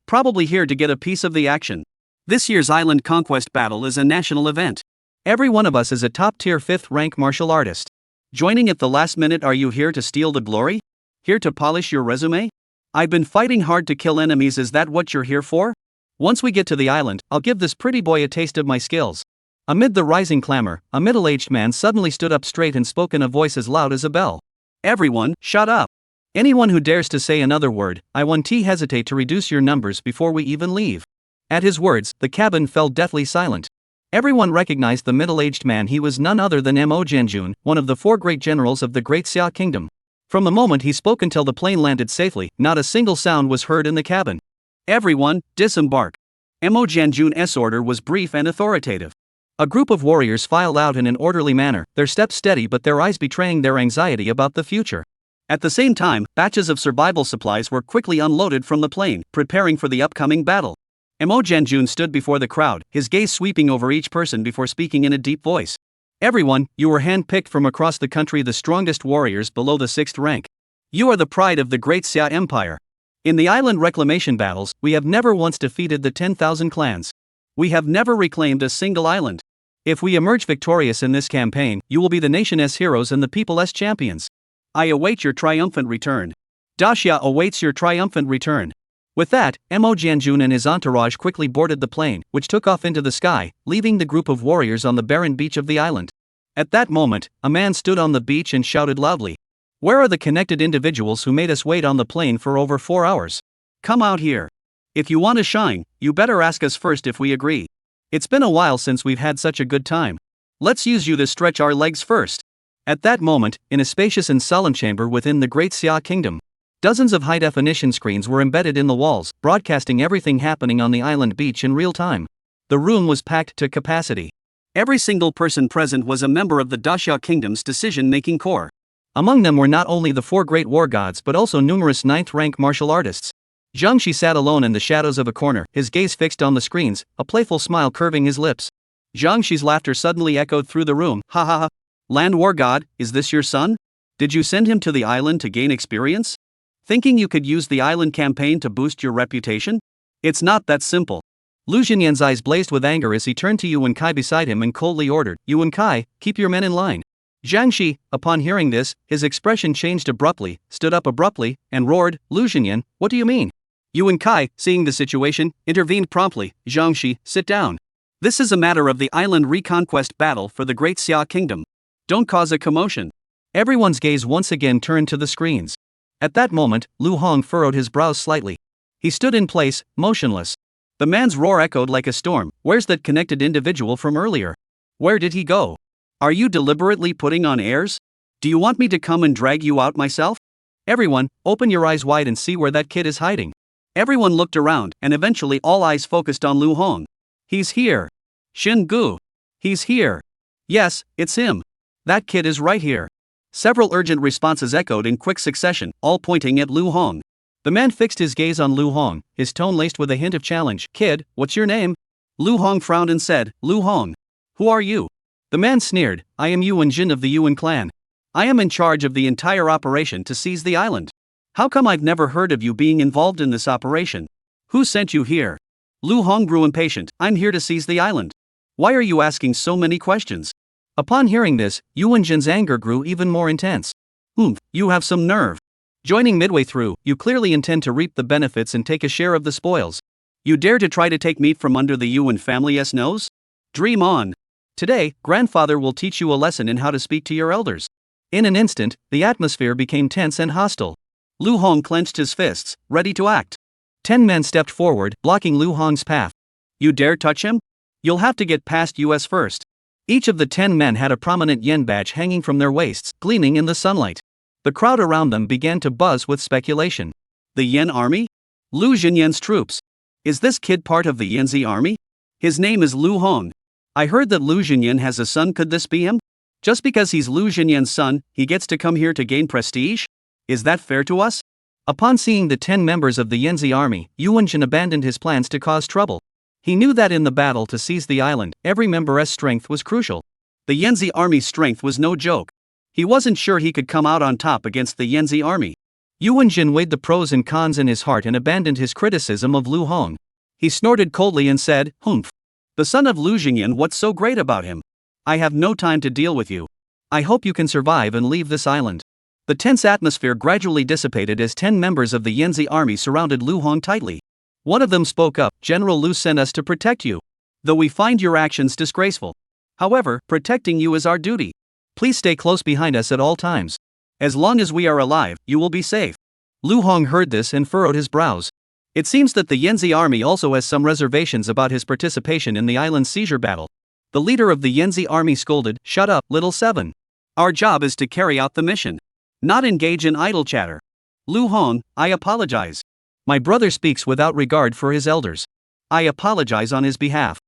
Probably here to get a piece of the action. This year's island conquest battle is a national event. Every one of us is a top-tier 5th rank martial artist. Joining at the last minute, are you here to steal the glory? Here to polish your resume? I've been fighting hard to kill enemies, is that what you're here for? Once we get to the island, I'll give this pretty boy a taste of my skills. Amid the rising clamor, a middle-aged man suddenly stood up straight and spoke in a voice as loud as a bell. Everyone, shut up. Anyone who dares to say another word, I won't hesitate to reduce your numbers before we even leave. At his words, the cabin fell deathly silent. Everyone recognized the middle-aged man. He was none other than Mo Jianjun, one of the 4 great generals of the Great Xia Kingdom. From the moment he spoke until the plane landed safely, not a single sound was heard in the cabin. Everyone, disembark. Mo Jianjun's order was brief and authoritative. A group of warriors filed out in an orderly manner, their steps steady but their eyes betraying their anxiety about the future. At the same time, batches of survival supplies were quickly unloaded from the plane, preparing for the upcoming battle. Mo Jianjun stood before the crowd, his gaze sweeping over each person before speaking in a deep voice. Everyone, you were handpicked from across the country, the strongest warriors below the 6th rank. You are the pride of the Great Xia Empire. In the island reclamation battles, we have never once defeated the 10,000 clans. We have never reclaimed a single island. If we emerge victorious in this campaign, you will be the nation's heroes and the people's champions. I await your triumphant return. Daxia awaits your triumphant return. With that, Mo Jianjun and his entourage quickly boarded the plane, which took off into the sky, leaving the group of warriors on the barren beach of the island. At that moment, a man stood on the beach and shouted loudly, "Where are the connected individuals who made us wait on the plane for over 4 hours? Come out here. If you want to shine, you better ask us first if we agree. It's been a while since we've had such a good time. Let's use you to stretch our legs first." At that moment, in a spacious and solemn chamber within the Great Xia Kingdom, dozens of high-definition screens were embedded in the walls, broadcasting everything happening on the island beach in real time. The room was packed to capacity. Every single person present was a member of the Daxia Kingdom's decision-making core. Among them were not only the 4 great war gods but also numerous 9th-rank martial artists. Zhang Shi sat alone in the shadows of a corner, his gaze fixed on the screens, a playful smile curving his lips. Zhang Shi's laughter suddenly echoed through the room. Ha ha ha. Land war god, is this your son? Did you send him to the island to gain experience? Thinking you could use the island campaign to boost your reputation? It's not that simple. Lu Xinyan's eyes blazed with anger as he turned to Yuan Kai beside him and coldly ordered, "Yuan Kai, keep your men in line." Jiang Shi, upon hearing this, his expression changed abruptly, stood up abruptly, and roared, Lu Xinyan, what do you mean? Yuan Kai, seeing the situation, intervened promptly, Jiang Shi, sit down. This is a matter of the island reconquest battle for the Great Xia Kingdom. Don't cause a commotion. Everyone's gaze once again turned to the screens. At that moment, Lu Hong furrowed his brows slightly. He stood in place, motionless. The man's roar echoed like a storm. Where's that connected individual from earlier? Where did he go? Are you deliberately putting on airs? Do you want me to come and drag you out myself? Everyone, open your eyes wide and see where that kid is hiding. Everyone looked around, and eventually all eyes focused on Lu Hong. He's here. Xin Gu. He's here. Yes, it's him. That kid is right here. Several urgent responses echoed in quick succession, all pointing at Lu Hong. The man fixed his gaze on Lu Hong, his tone laced with a hint of challenge. Kid, what's your name? Lu Hong frowned and said, Lu Hong. Who are you? The man sneered, I am Yuan Jin of the Yuan clan. I am in charge of the entire operation to seize the island. How come I've never heard of you being involved in this operation? Who sent you here? Lu Hong grew impatient. I'm here to seize the island. Why are you asking so many questions? Upon hearing this, Yuan Jin's anger grew even more intense. You have some nerve. Joining midway through, you clearly intend to reap the benefits and take a share of the spoils. You dare to try to take meat from under the Yuan family's nose? Dream on. Today, grandfather will teach you a lesson in how to speak to your elders. In an instant, the atmosphere became tense and hostile. Lu Hong clenched his fists, ready to act. 10 men stepped forward, blocking Lu Hong's path. You dare touch him? You'll have to get past us first. Each of the 10 men had a prominent yen badge hanging from their waists, gleaming in the sunlight. The crowd around them began to buzz with speculation. The Yen army? Lu Xinyan's troops. Is this kid part of the Yanzi army? His name is Lu Hong. I heard that Lu Xinyan has a son. Could this be him? Just because he's Lu Xinyan's son, he gets to come here to gain prestige? Is that fair to us? Upon seeing the 10 members of the Yanzi army, Yuan Jin abandoned his plans to cause trouble. He knew that in the battle to seize the island, every member's strength was crucial. The Yanzi army's strength was no joke. He wasn't sure he could come out on top against the Yanzi army. Yuan Jin weighed the pros and cons in his heart and abandoned his criticism of Lu Hong. He snorted coldly and said, Humph. The son of Lu Xinyan, what's so great about him? I have no time to deal with you. I hope you can survive and leave this island. The tense atmosphere gradually dissipated as 10 members of the Yanzi army surrounded Lu Hong tightly. One of them spoke up, General Lu sent us to protect you. Though we find your actions disgraceful. However, protecting you is our duty. Please stay close behind us at all times. As long as we are alive, you will be safe. Lu Hong heard this and furrowed his brows. It seems that the Yanzi army also has some reservations about his participation in the island seizure battle. The leader of the Yanzi army scolded, Shut up, little seven. Our job is to carry out the mission. Not engage in idle chatter. Lu Hong, I apologize. My brother speaks without regard for his elders. I apologize on his behalf.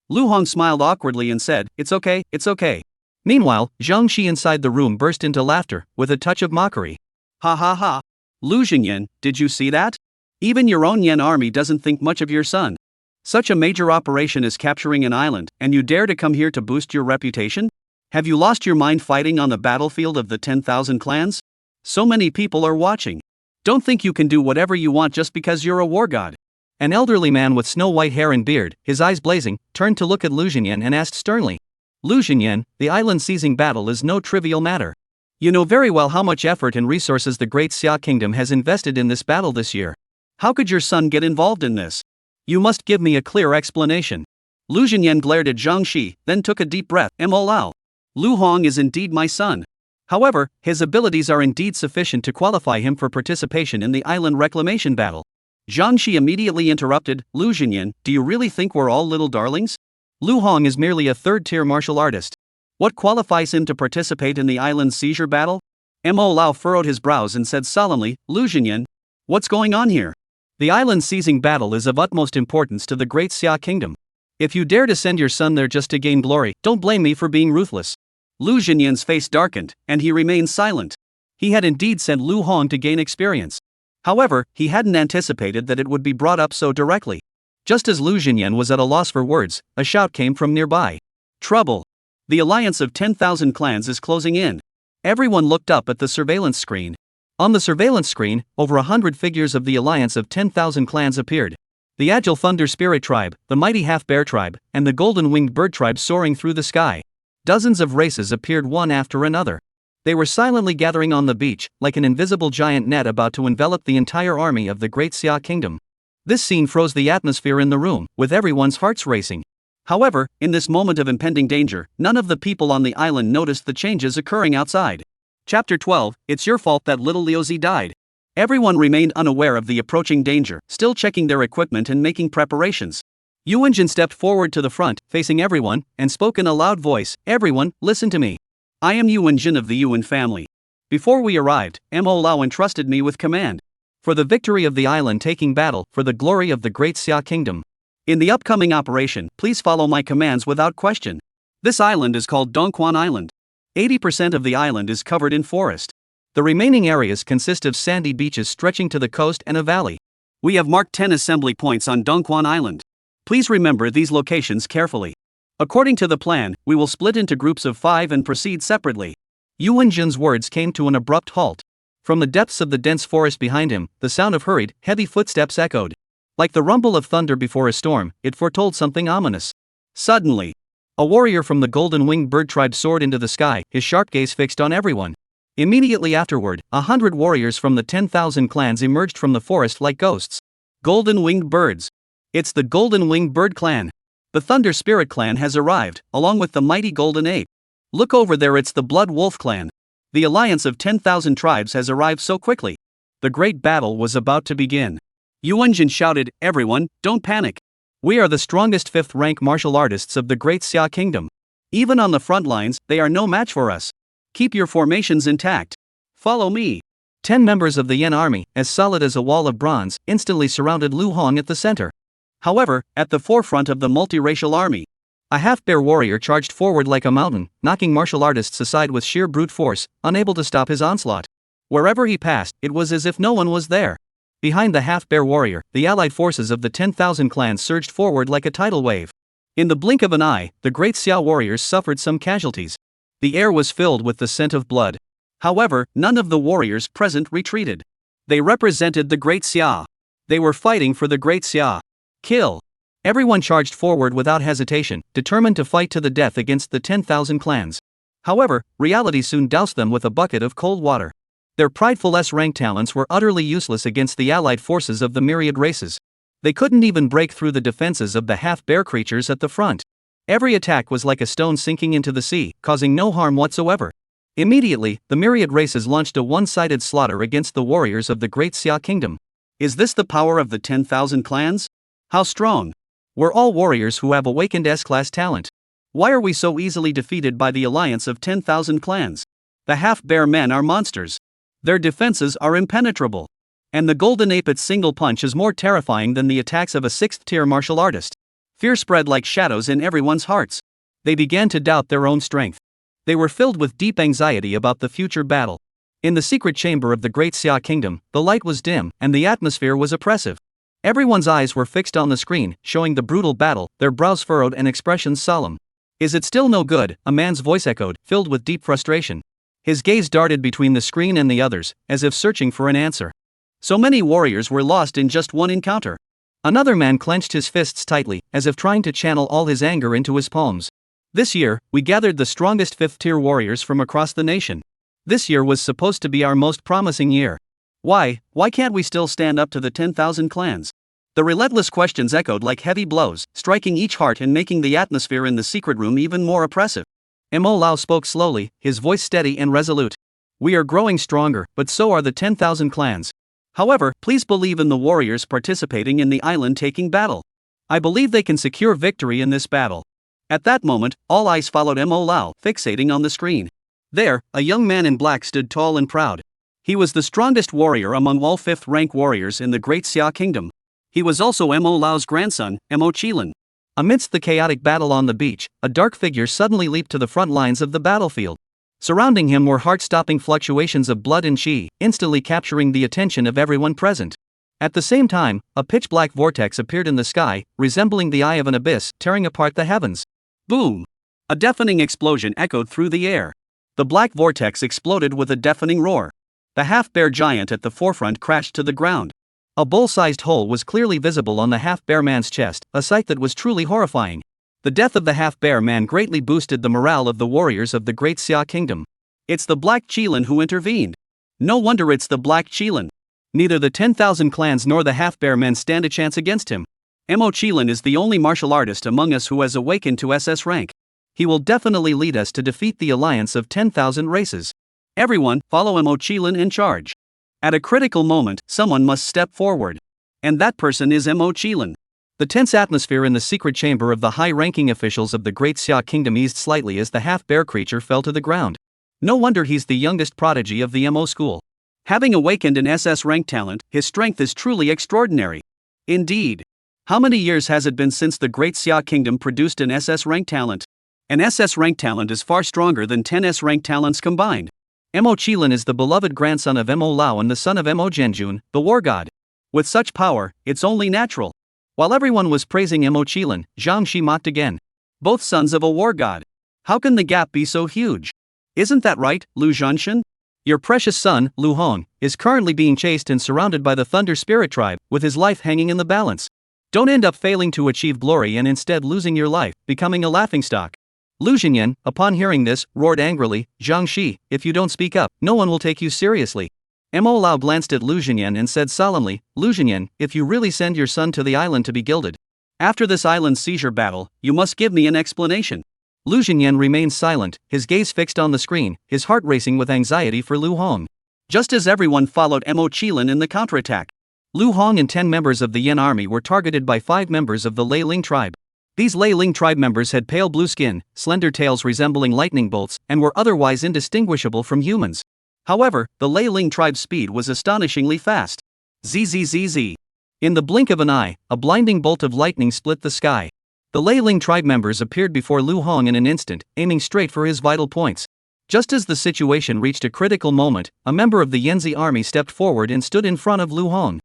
Lu Hong smiled awkwardly and said, It's okay, it's okay. Meanwhile, Jiang Shi inside the room burst into laughter, with a touch of mockery. Ha ha ha. Lu Xinyan, did you see that? Even your own Yen army doesn't think much of your son. Such a major operation is capturing an island, and you dare to come here to boost your reputation? Have you lost your mind fighting on the battlefield of the 10,000 clans? So many people are watching. Don't think you can do whatever you want just because you're a war god. An elderly man with snow-white hair and beard, his eyes blazing, turned to look at Lu Xinyan and asked sternly. Lu Xinyan, the island-seizing battle is no trivial matter. You know very well how much effort and resources the Great Xia Kingdom has invested in this battle this year. How could your son get involved in this? You must give me a clear explanation. Lu Xinyan glared at Jiang Shi, then took a deep breath. Mo. Lu Hong is indeed my son. However, his abilities are indeed sufficient to qualify him for participation in the island reclamation battle. Jiang Shi immediately interrupted, Lu Xinyan, do you really think we're all little darlings? Lu Hong is merely a third-tier martial artist. What qualifies him to participate in the island seizure battle? Mo Lao furrowed his brows and said solemnly, Lu Xinyan, what's going on here? The island seizing battle is of utmost importance to the Great Xia Kingdom. If you dare to send your son there just to gain glory, don't blame me for being ruthless. Lu Xinyan's face darkened, and he remained silent. He had indeed sent Lu Hong to gain experience. However, he hadn't anticipated that it would be brought up so directly. Just as Lu Xinyan was at a loss for words, a shout came from nearby. Trouble! The alliance of 10,000 clans is closing in. Everyone looked up at the surveillance screen. On the surveillance screen, over 100 figures of the alliance of 10,000 clans appeared. The agile Thunder Spirit tribe, the mighty Half-Bear tribe, and the Golden Winged Bird tribe soaring through the sky. Dozens of races appeared one after another. They were silently gathering on the beach, like an invisible giant net about to envelop the entire army of the Great Xia Kingdom. This scene froze the atmosphere in the room, with everyone's hearts racing. However, in this moment of impending danger, none of the people on the island noticed the changes occurring outside. Chapter 12, It's Your Fault That Little Liuzi Died. Everyone remained unaware of the approaching danger, still checking their equipment and making preparations. Yuanjin stepped forward to the front, facing everyone, and spoke in a loud voice, "Everyone, listen to me. I am Yuanjin of the Yuan family. Before we arrived, Mo Lao entrusted me with command. For the victory of the island taking battle, for the glory of the Great Xia Kingdom. In the upcoming operation, please follow my commands without question. This island is called Dongquan Island. 80% of the island is covered in forest. The remaining areas consist of sandy beaches stretching to the coast and a valley. We have marked 10 assembly points on Dongquan Island. Please remember these locations carefully. According to the plan, we will split into groups of 5 and proceed separately." Yuanjin's words came to an abrupt halt. From the depths of the dense forest behind him, the sound of hurried, heavy footsteps echoed. Like the rumble of thunder before a storm, it foretold something ominous. Suddenly, a warrior from the golden-winged bird tribe soared into the sky, his sharp gaze fixed on everyone. Immediately afterward, 100 warriors from the 10,000 clans emerged from the forest like ghosts. Golden-winged birds. It's the Golden-Winged Bird Clan. The Thunder Spirit Clan has arrived, along with the mighty Golden Ape. Look over there, it's the Blood Wolf Clan. The alliance of 10,000 tribes has arrived so quickly. The great battle was about to begin. Yuanjin shouted, "Everyone, don't panic. We are the strongest 5th-rank martial artists of the Great Xia Kingdom. Even on the front lines, they are no match for us. Keep your formations intact. Follow me." 10 members of the Yan army, as solid as a wall of bronze, instantly surrounded Lu Hong at the center. However, at the forefront of the multiracial army, a half-bear warrior charged forward like a mountain, knocking martial artists aside with sheer brute force, unable to stop his onslaught. Wherever he passed, it was as if no one was there. Behind the half-bear warrior, the allied forces of the 10,000 clans surged forward like a tidal wave. In the blink of an eye, the Great Xia warriors suffered some casualties. The air was filled with the scent of blood. However, none of the warriors present retreated. They represented the Great Xia. They were fighting for the Great Xia. Kill. Everyone charged forward without hesitation, determined to fight to the death against the 10,000 clans. However, reality soon doused them with a bucket of cold water. Their prideful S-rank talents were utterly useless against the allied forces of the myriad races. They couldn't even break through the defenses of the half-bear creatures at the front. Every attack was like a stone sinking into the sea, causing no harm whatsoever. Immediately, the myriad races launched a one-sided slaughter against the warriors of the Great Xia Kingdom. Is this the power of the 10,000 clans? How strong? We're all warriors who have awakened S-class talent. Why are we so easily defeated by the alliance of 10,000 clans? The half-bear men are monsters. Their defenses are impenetrable. And the Golden Ape's single punch is more terrifying than the attacks of a 6th-tier martial artist. Fear spread like shadows in everyone's hearts. They began to doubt their own strength. They were filled with deep anxiety about the future battle. In the secret chamber of the Great Xia Kingdom, the light was dim, and the atmosphere was oppressive. Everyone's eyes were fixed on the screen, showing the brutal battle, their brows furrowed and expressions solemn. "Is it still no good?" a man's voice echoed, filled with deep frustration. His gaze darted between the screen and the others, as if searching for an answer. So many warriors were lost in just one encounter. Another man clenched his fists tightly, as if trying to channel all his anger into his palms. "This year, we gathered the strongest 5th-tier warriors from across the nation. This year was supposed to be our most promising year. Why can't we still stand up to the 10,000 clans?" The relentless questions echoed like heavy blows, striking each heart and making the atmosphere in the secret room even more oppressive. Mo Lao spoke slowly, his voice steady and resolute. "We are growing stronger, but so are the 10,000 clans. However, please believe in the warriors participating in the island-taking battle. I believe they can secure victory in this battle." At that moment, all eyes followed Mo Lao, fixating on the screen. There, a young man in black stood tall and proud. He was the strongest warrior among all 5th-rank warriors in the Great Xia Kingdom. He was also Mo Lao's grandson, Mo Qilin. Amidst the chaotic battle on the beach, a dark figure suddenly leaped to the front lines of the battlefield. Surrounding him were heart-stopping fluctuations of blood and qi, instantly capturing the attention of everyone present. At the same time, a pitch-black vortex appeared in the sky, resembling the eye of an abyss, tearing apart the heavens. Boom! A deafening explosion echoed through the air. The black vortex exploded with a deafening roar. The half-bear giant at the forefront crashed to the ground. A bowl-sized hole was clearly visible on the half-bear man's chest, a sight that was truly horrifying. The death of the half-bear man greatly boosted the morale of the warriors of the Great Xia Kingdom. It's the Black Qilin who intervened. No wonder it's the Black Qilin. Neither the 10,000 clans nor the half-bear men stand a chance against him. Mo Qilin is the only martial artist among us who has awakened to SS rank. He will definitely lead us to defeat the alliance of 10,000 races. Everyone, follow Mo Qilin in charge. At a critical moment, someone must step forward. And that person is Mo Qilin. The tense atmosphere in the secret chamber of the high-ranking officials of the Great Xia Kingdom eased slightly as the half-bear creature fell to the ground. No wonder he's the youngest prodigy of the Mo school. Having awakened an SS rank talent, his strength is truly extraordinary. Indeed. How many years has it been since the Great Xia Kingdom produced an SS rank talent? An SS rank talent is far stronger than 10 S rank talents combined. Mo Qilin is the beloved grandson of Mo Lao and the son of Mo Zhenjun, the war god. With such power, it's only natural. While everyone was praising Mo Qilin, Zhang Shi mocked again. Both sons of a war god. How can the gap be so huge? Isn't that right, Lu Zhanshan? Your precious son, Lu Hong, is currently being chased and surrounded by the Thunder Spirit tribe, with his life hanging in the balance. Don't end up failing to achieve glory and instead losing your life, becoming a laughingstock. Lu Zhenyan, upon hearing this, roared angrily, Zhang Shi, if you don't speak up, no one will take you seriously. Mo Lao glanced at Lu Zhenyan and said solemnly, Lu Zhenyan, if you really send your son to the island to be gilded, after this island seizure battle, you must give me an explanation. Lu Zhenyan remained silent, his gaze fixed on the screen, his heart racing with anxiety for Lu Hong. Just as everyone followed Mo Qilin in the counterattack, Lu Hong and 10 members of the Yin army were targeted by 5 members of the Lei Ling tribe. These Lei Ling tribe members had pale blue skin, slender tails resembling lightning bolts, and were otherwise indistinguishable from humans. However, the Lei Ling tribe's speed was astonishingly fast. Zzz. In the blink of an eye, a blinding bolt of lightning split the sky. The Lei Ling tribe members appeared before Lu Hong in an instant, aiming straight for his vital points. Just as the situation reached a critical moment, a member of the Yanzi army stepped forward and stood in front of Lu Hong.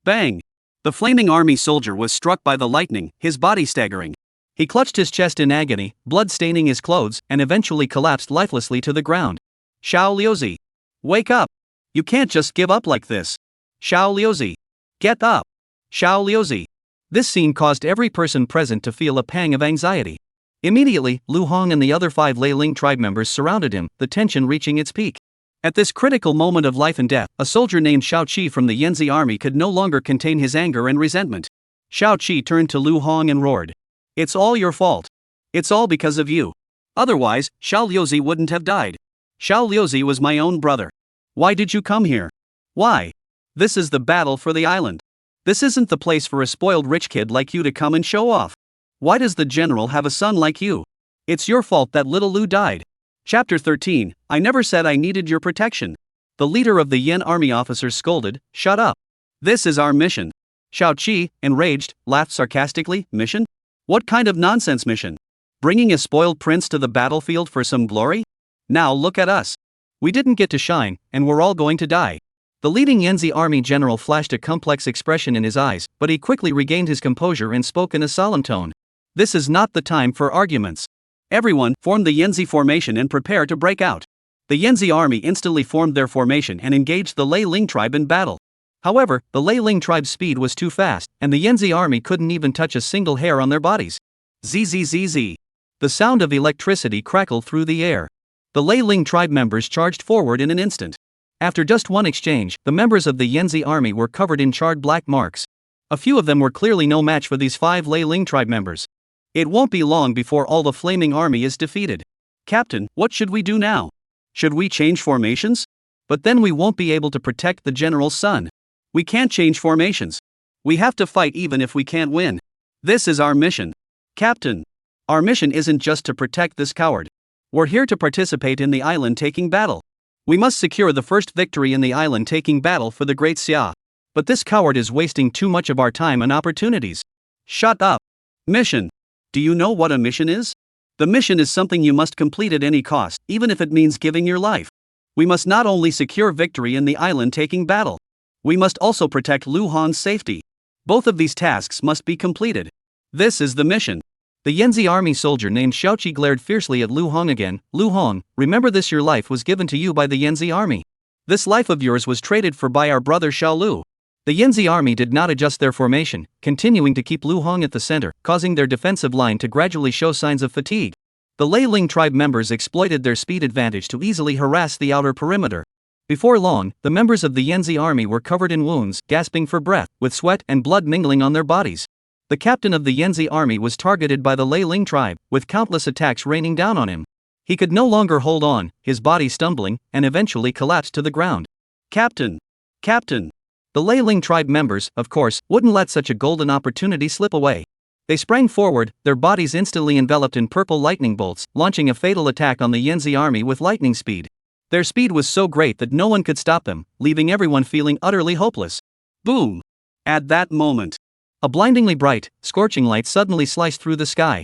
Bang! The flaming army soldier was struck by the lightning, his body staggering. He clutched his chest in agony, blood staining his clothes, and eventually collapsed lifelessly to the ground. Xiao Liuzi! Wake up! You can't just give up like this. Xiao Liuzi! Get up! Xiao Liuzi! This scene caused every person present to feel a pang of anxiety. Immediately, Lu Hong and the other 5 Lei Ling tribe members surrounded him, the tension reaching its peak. At this critical moment of life and death, a soldier named Shao Qi from the Yanzi army could no longer contain his anger and resentment. Shao Qi turned to Lu Hong and roared. It's all your fault. It's all because of you. Otherwise, Xiao Liuzi wouldn't have died. Xiao Liuzi was my own brother. Why did you come here? Why? This is the battle for the island. This isn't the place for a spoiled rich kid like you to come and show off. Why does the general have a son like you? It's your fault that little Lu died. Chapter 13, I never said I needed your protection. The leader of the Yin army officers scolded, shut up. This is our mission. Shao Qi, enraged, laughed sarcastically, mission? What kind of nonsense mission? Bringing a spoiled prince to the battlefield for some glory? Now look at us. We didn't get to shine, and we're all going to die. The leading Yanzi army general flashed a complex expression in his eyes, but he quickly regained his composure and spoke in a solemn tone. This is not the time for arguments. Everyone, form the Yanzi formation and prepare to break out. The Yanzi army instantly formed their formation and engaged the Lei Ling tribe in battle. However, the Lei Ling tribe's speed was too fast, and the Yanzi army couldn't even touch a single hair on their bodies. Zzz. The sound of electricity crackled through the air. The Lei Ling tribe members charged forward in an instant. After just one exchange, the members of the Yanzi army were covered in charred black marks. A few of them were clearly no match for these 5 Lei Ling tribe members. It won't be long before all the flaming army is defeated. Captain, what should we do now? Should we change formations? But then we won't be able to protect the general's son. We can't change formations. We have to fight even if we can't win. This is our mission. Captain, our mission isn't just to protect this coward. We're here to participate in the island-taking battle. We must secure the first victory in the island-taking battle for the Great Xia. But this coward is wasting too much of our time and opportunities. Shut up. Mission. Do you know what a mission is? The mission is something you must complete at any cost, even if it means giving your life. We must not only secure victory in the island-taking battle. We must also protect Lu Hong's safety. Both of these tasks must be completed. This is the mission. The Yanzi army soldier named Xiaoqi glared fiercely at Lu Hong again. Lu Hong, remember this, your life was given to you by the Yanzi army. This life of yours was traded for by our brother Xiao Lu. The Yanzi army did not adjust their formation, continuing to keep Lu Hong at the center, causing their defensive line to gradually show signs of fatigue. The Lei Ling tribe members exploited their speed advantage to easily harass the outer perimeter. Before long, the members of the Yanzi army were covered in wounds, gasping for breath, with sweat and blood mingling on their bodies. The captain of the Yanzi army was targeted by the Lei Ling tribe, with countless attacks raining down on him. He could no longer hold on, his body stumbling, and eventually collapsed to the ground. Captain! Captain! The Lei Ling tribe members, of course, wouldn't let such a golden opportunity slip away. They sprang forward, their bodies instantly enveloped in purple lightning bolts, launching a fatal attack on the Yanzi army with lightning speed. Their speed was so great that no one could stop them, leaving everyone feeling utterly hopeless. Boom! At that moment, a blindingly bright, scorching light suddenly sliced through the sky.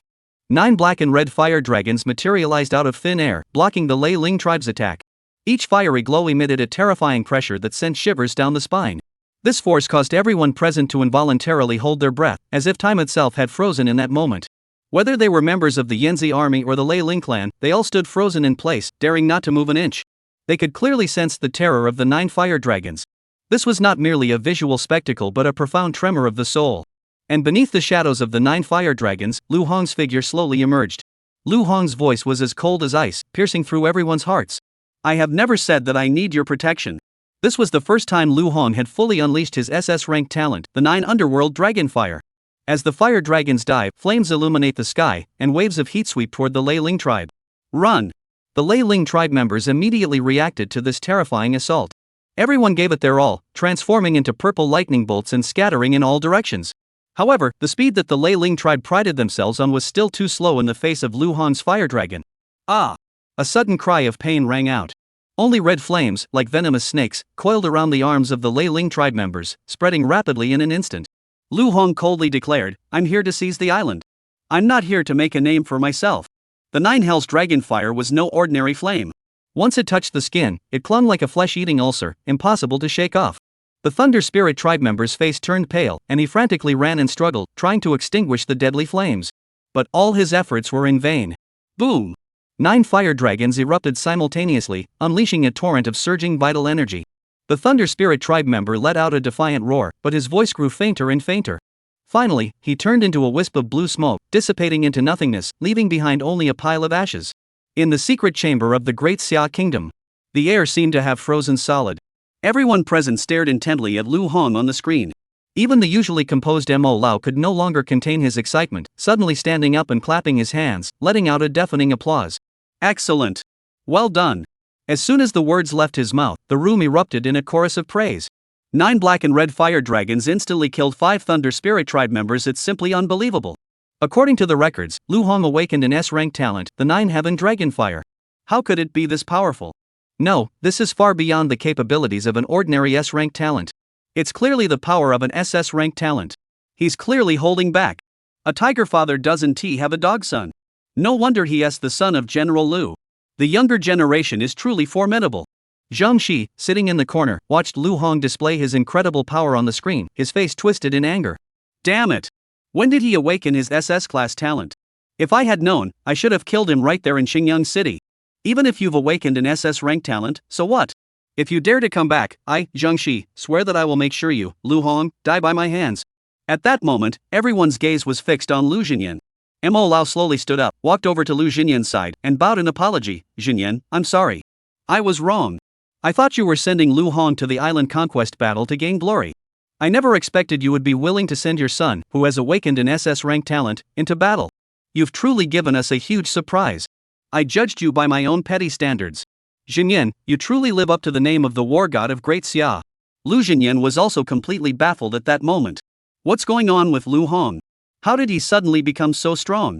9 black and red fire dragons materialized out of thin air, blocking the Lei Ling tribe's attack. Each fiery glow emitted a terrifying pressure that sent shivers down the spine. This force caused everyone present to involuntarily hold their breath, as if time itself had frozen in that moment. Whether they were members of the Yanzi army or the Lei Ling clan, they all stood frozen in place, daring not to move an inch. They could clearly sense the terror of the 9 fire dragons. This was not merely a visual spectacle but a profound tremor of the soul. And beneath the shadows of the 9 fire dragons, Lu Hong's figure slowly emerged. Lu Hong's voice was as cold as ice, piercing through everyone's hearts. I have never said that I need your protection. This was the first time Lu Hong had fully unleashed his SS-ranked talent, the 9 underworld dragon fire. As the fire dragons dive, flames illuminate the sky, and waves of heat sweep toward the Lei Ling tribe. Run! The Lei Ling tribe members immediately reacted to this terrifying assault. Everyone gave it their all, transforming into purple lightning bolts and scattering in all directions. However, the speed that the Lei Ling tribe prided themselves on was still too slow in the face of Lu Hong's fire dragon. Ah! A sudden cry of pain rang out. Only red flames, like venomous snakes, coiled around the arms of the Lei Ling tribe members, spreading rapidly in an instant. Lu Hong coldly declared, I'm here to seize the island. I'm not here to make a name for myself. The 9 Hells dragon fire was no ordinary flame. Once it touched the skin, it clung like a flesh-eating ulcer, impossible to shake off. The Thunder Spirit tribe member's face turned pale, and he frantically ran and struggled, trying to extinguish the deadly flames. But all his efforts were in vain. Boom! 9 fire dragons erupted simultaneously, unleashing a torrent of surging vital energy. The Thunder Spirit tribe member let out a defiant roar, but his voice grew fainter and fainter. Finally, he turned into a wisp of blue smoke, dissipating into nothingness, leaving behind only a pile of ashes. In the secret chamber of the Great Xia Kingdom, the air seemed to have frozen solid. Everyone present stared intently at Lu Hong on the screen. Even the usually composed Mo Lao could no longer contain his excitement, suddenly standing up and clapping his hands, letting out a deafening applause. Excellent! Well done! As soon as the words left his mouth, the room erupted in a chorus of praise. 9 black and red fire dragons instantly killed 5 Thunder Spirit tribe members. It's simply unbelievable. According to the records, Lu Hong awakened an S-rank talent, the 9 Heaven Dragon Fire. How could it be this powerful? No, this is far beyond the capabilities of an ordinary S-rank talent. It's clearly the power of an SS-rank talent. He's clearly holding back. A tiger father doesn't he have a dog son? No wonder he is the son of General Lu. The younger generation is truly formidable. Zhang Shi, sitting in the corner, watched Lu Hong display his incredible power on the screen, his face twisted in anger. Damn it! When did he awaken his SS-class talent? If I had known, I should have killed him right there in Xingyang City. Even if you've awakened an SS-rank talent, so what? If you dare to come back, I, Zhang Shi, swear that I will make sure you, Lu Hong, die by my hands. At that moment, everyone's gaze was fixed on Lu Xinyan. Mo Lao slowly stood up, walked over to Lu Xinyan's side, and bowed in apology. Xinyan, I'm sorry. I was wrong. I thought you were sending Lu Hong to the island conquest battle to gain glory. I never expected you would be willing to send your son, who has awakened an SS-rank talent, into battle. You've truly given us a huge surprise. I judged you by my own petty standards. Xinyan, you truly live up to the name of the war god of Great Xia. Lu Xinyan was also completely baffled at that moment. What's going on with Lu Hong? How did he suddenly become so strong?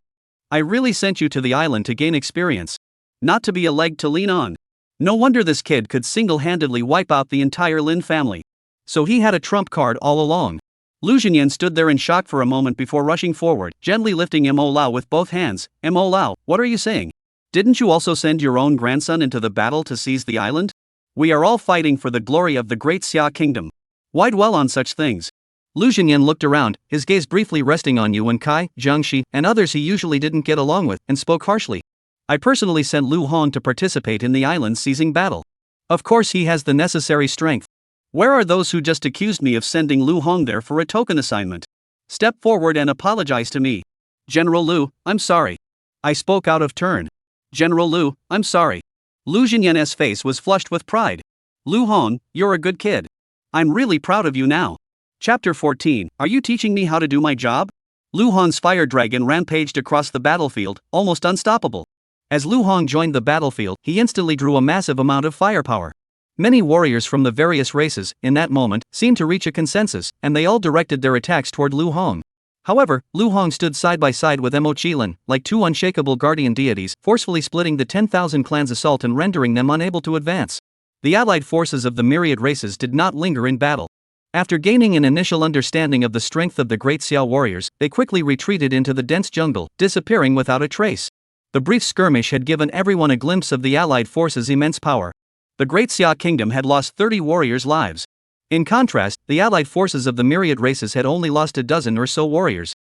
I really sent you to the island to gain experience. Not to be a leg to lean on. No wonder this kid could single-handedly wipe out the entire Lin family. So he had a trump card all along. Lu Xinyan stood there in shock for a moment before rushing forward, gently lifting Mo Lao with both hands. Mo Lao, what are you saying? Didn't you also send your own grandson into the battle to seize the island? We are all fighting for the glory of the Great Xia Kingdom. Why dwell on such things? Lu Xinyan looked around, his gaze briefly resting on Yuan Kai, Zhang Shi, and others he usually didn't get along with, and spoke harshly. I personally sent Lu Hong to participate in the island seizing battle. Of course he has the necessary strength. Where are those who just accused me of sending Lu Hong there for a token assignment? Step forward and apologize to me. General Lu, I'm sorry. I spoke out of turn. General Lu, I'm sorry. Lu Jinyan's face was flushed with pride. Lu Hong, you're a good kid. I'm really proud of you now. Chapter 14, Are you teaching me how to do my job? Lu Hong's fire dragon rampaged across the battlefield, almost unstoppable. As Lu Hong joined the battlefield, he instantly drew a massive amount of firepower. Many warriors from the various races, in that moment, seemed to reach a consensus, and they all directed their attacks toward Lu Hong. However, Lu Hong stood side by side with Mo Qilin, like two unshakable guardian deities, forcefully splitting the 10,000 clans' assault and rendering them unable to advance. The allied forces of the myriad races did not linger in battle. After gaining an initial understanding of the strength of the Great Xia warriors, they quickly retreated into the dense jungle, disappearing without a trace. The brief skirmish had given everyone a glimpse of the allied forces' immense power. The Great Xia kingdom had lost 30 warriors' lives. In contrast, the allied forces of the myriad races had only lost a dozen or so warriors.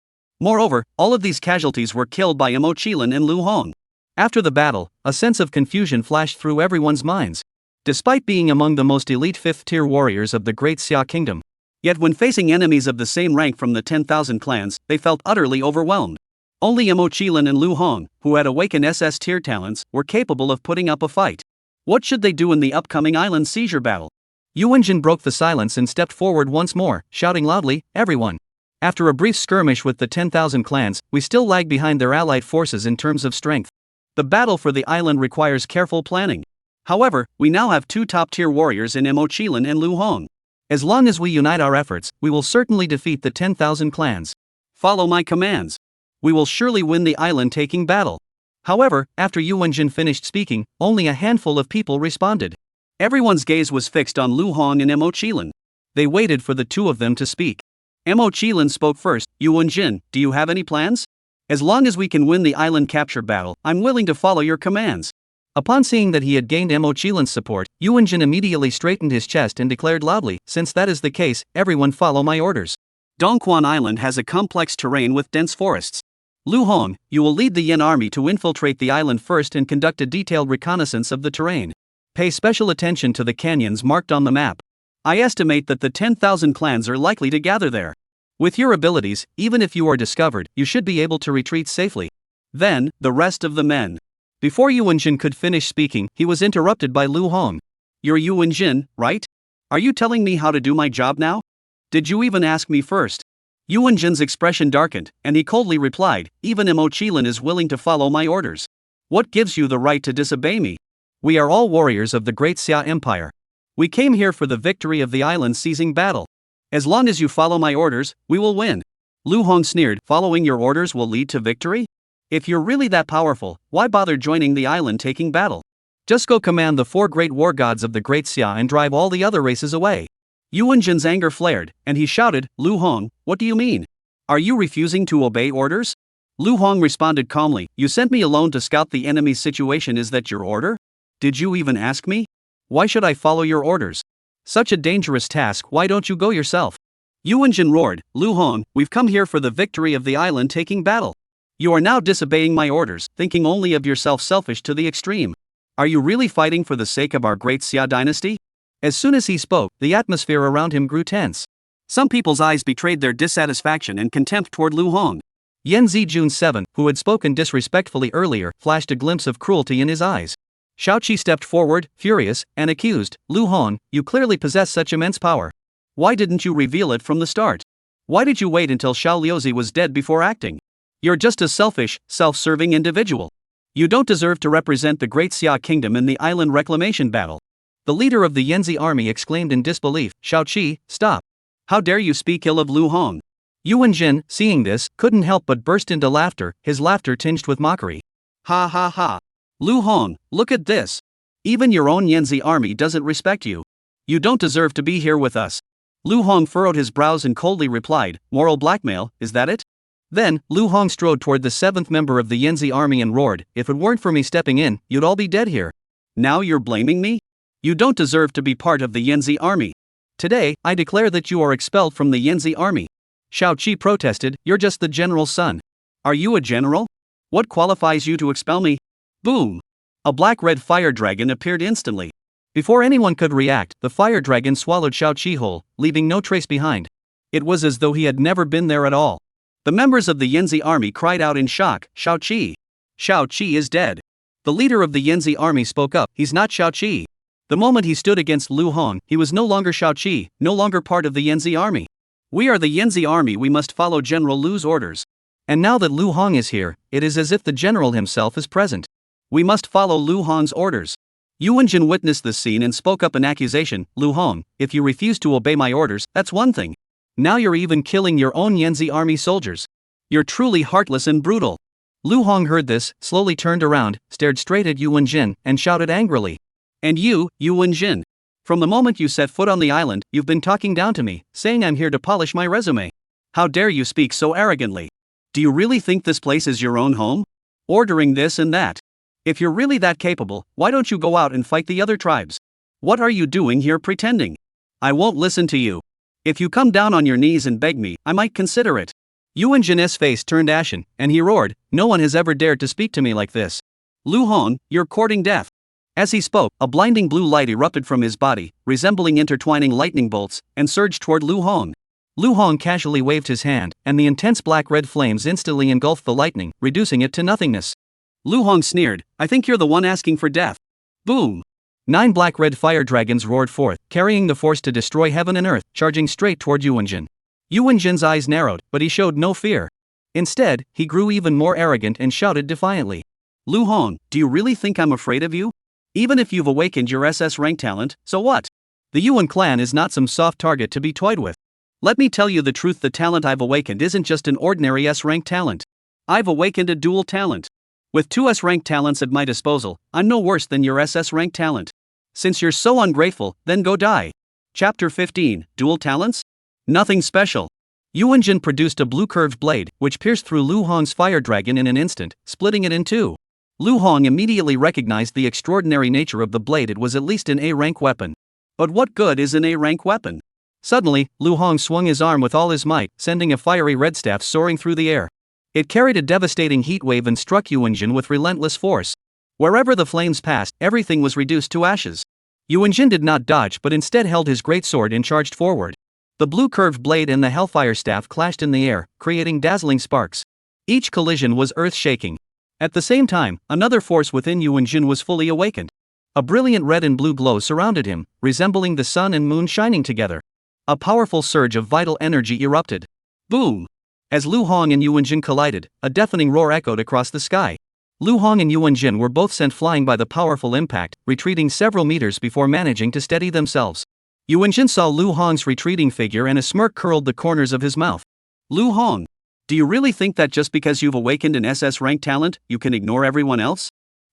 Moreover, all of these casualties were killed by Mo Qilin and Lu Hong. After the battle, a sense of confusion flashed through everyone's minds. Despite being among the most elite 5th-tier warriors of the Great Xia kingdom, yet when facing enemies of the same rank from the 10,000 clans, they felt utterly overwhelmed. Only Mo Qilin and Lu Hong, who had awakened SS-tier talents, were capable of putting up a fight. What should they do in the upcoming island seizure battle? Yuan Jin broke the silence and stepped forward once more, shouting loudly, "Everyone! After a brief skirmish with the 10,000 clans, we still lag behind their allied forces in terms of strength. The battle for the island requires careful planning. However, we now have two top-tier warriors in Mo Qilin and Lu Hong. As long as we unite our efforts, we will certainly defeat the 10,000 clans. Follow my commands. We will surely win the island-taking battle." However, after Yuan Jin finished speaking, only a handful of people responded. Everyone's gaze was fixed on Lu Hong and Mo Qilin. They waited for the two of them to speak. Mo Qilin spoke first. "Yuan Jin, do you have any plans? As long as we can win the island capture battle, I'm willing to follow your commands." Upon seeing that he had gained Mo Qilin's support, Yuan Jin immediately straightened his chest and declared loudly, "Since that is the case, everyone follow my orders." Dongquan Island has a complex terrain with dense forests. Lu Hong, you will lead the Yin army to infiltrate the island first and conduct a detailed reconnaissance of the terrain. Pay special attention to the canyons marked on the map. I estimate that the 10,000 clans are likely to gather there. With your abilities, even if you are discovered, you should be able to retreat safely. Then, the rest of the men. Before Yuan Jin could finish speaking, he was interrupted by Lu Hong. "You're Yuan Jin, right? Are you telling me how to do my job now? Did you even ask me first?" Yuan Jin's expression darkened, and he coldly replied, "Even Mo Qilin is willing to follow my orders. What gives you the right to disobey me? We are all warriors of the Great Xia Empire. We came here for the victory of the island-seizing battle. As long as you follow my orders, we will win." Lu Hong sneered, "Following your orders will lead to victory? If you're really that powerful, why bother joining the island-taking battle? Just go command the 4 great war gods of the Great Xia and drive all the other races away." Yuan Jin's anger flared, and he shouted, "Lu Hong, what do you mean? Are you refusing to obey orders?" Lu Hong responded calmly, "You sent me alone to scout the enemy's situation. Is that your order? Did you even ask me? Why should I follow your orders? Such a dangerous task, why don't you go yourself?" Yuan Jin roared, "Lu Hong, we've come here for the victory of the island-taking battle. You are now disobeying my orders, thinking only of yourself, selfish to the extreme. Are you really fighting for the sake of our Great Xia dynasty?" As soon as he spoke, the atmosphere around him grew tense. Some people's eyes betrayed their dissatisfaction and contempt toward Lu Hong. Yan Zijun 7, who had spoken disrespectfully earlier, flashed a glimpse of cruelty in his eyes. Shaoqi stepped forward, furious, and accused, "Lu Hong, you clearly possess such immense power. Why didn't you reveal it from the start? Why did you wait until Xiao Liuzi was dead before acting? You're just a selfish, self-serving individual. You don't deserve to represent the Great Xia kingdom in the island reclamation battle." The leader of the Yanzi army exclaimed in disbelief, "Shaoqi, stop. How dare you speak ill of Lu Hong?" Yuan Jin, seeing this, couldn't help but burst into laughter, his laughter tinged with mockery. "Ha ha ha. Lu Hong, look at this. Even your own Yanzi army doesn't respect you. You don't deserve to be here with us." Lu Hong furrowed his brows and coldly replied, "Moral blackmail, is that it?" Then, Lu Hong strode toward the 7th member of the Yanzi army and roared, "If it weren't for me stepping in, you'd all be dead here. Now you're blaming me? You don't deserve to be part of the Yanzi army. Today, I declare that you are expelled from the Yanzi army." Shaoqi protested, "You're just the general's son. Are you a general? What qualifies you to expel me?" Boom! A black-red fire dragon appeared instantly. Before anyone could react, the fire dragon swallowed Shao-Chi whole, leaving no trace behind. It was as though he had never been there at all. The members of the Yanzi army cried out in shock, Shao-Chi! Shao-Chi is dead. The leader of the Yanzi army spoke up, he's not Shao-Chi. The moment he stood against Lu Hong, he was no longer Shao-Chi, no longer part of the Yanzi army. We are the Yanzi army, we must follow General Lu's orders. And now that Lu Hong is here, it is as if the general himself is present. We must follow Lu Hong's orders. Yuan Jin witnessed this scene and spoke up an accusation, Lu Hong, if you refuse to obey my orders, that's one thing. Now you're even killing your own Yanzi army soldiers. You're truly heartless and brutal. Lu Hong heard this, slowly turned around, stared straight at Yuan Jin, and shouted angrily. And you, Yuan Jin. From the moment you set foot on the island, you've been talking down to me, saying I'm here to polish my resume. How dare you speak so arrogantly? Do you really think this place is your own home? Ordering this and that. If you're really that capable, why don't you go out and fight the other tribes? What are you doing here pretending? I won't listen to you. If you come down on your knees and beg me, I might consider it. Yuan Jin's face turned ashen, and he roared, no one has ever dared to speak to me like this. Lu Hong, you're courting death. As he spoke, a blinding blue light erupted from his body, resembling intertwining lightning bolts, and surged toward Lu Hong. Lu Hong casually waved his hand, and the intense black-red flames instantly engulfed the lightning, reducing it to nothingness. Lu Hong sneered, I think you're the one asking for death. Boom! 9 black-red fire dragons roared forth, carrying the force to destroy heaven and earth, charging straight toward Yuan Jin. Yuan Jin's eyes narrowed, but he showed no fear. Instead, he grew even more arrogant and shouted defiantly. Lu Hong, do you really think I'm afraid of you? Even if you've awakened your SS rank talent, so what? The Yuan clan is not some soft target to be toyed with. Let me tell you the truth, the talent I've awakened isn't just an ordinary S-rank talent. I've awakened a dual talent. With 2 S-rank talents at my disposal, I'm no worse than your SS rank talent. Since you're so ungrateful, then go die. Chapter 15, Dual Talents? Nothing special. Yuan Jin produced a blue curved blade, which pierced through Lu Hong's fire dragon in an instant, splitting it in 2. Lu Hong immediately recognized the extraordinary nature of the blade. It was at least an A-rank weapon. But what good is an A-rank weapon? Suddenly, Lu Hong swung his arm with all his might, sending a fiery red staff soaring through the air. It carried a devastating heat wave and struck Yuan Jin with relentless force. Wherever the flames passed, everything was reduced to ashes. Yuan Jin did not dodge but instead held his great sword and charged forward. The blue curved blade and the hellfire staff clashed in the air, creating dazzling sparks. Each collision was earth-shaking. At the same time, another force within Yuan Jin was fully awakened. A brilliant red and blue glow surrounded him, resembling the sun and moon shining together. A powerful surge of vital energy erupted. Boom! As Lu Hong and Yuan Jin collided, a deafening roar echoed across the sky. Lu Hong and Yuan Jin were both sent flying by the powerful impact, retreating several meters before managing to steady themselves. Yuan Jin saw Lu Hong's retreating figure and a smirk curled the corners of his mouth. Lu Hong, do you really think that just because you've awakened an SS rank talent, you can ignore everyone else?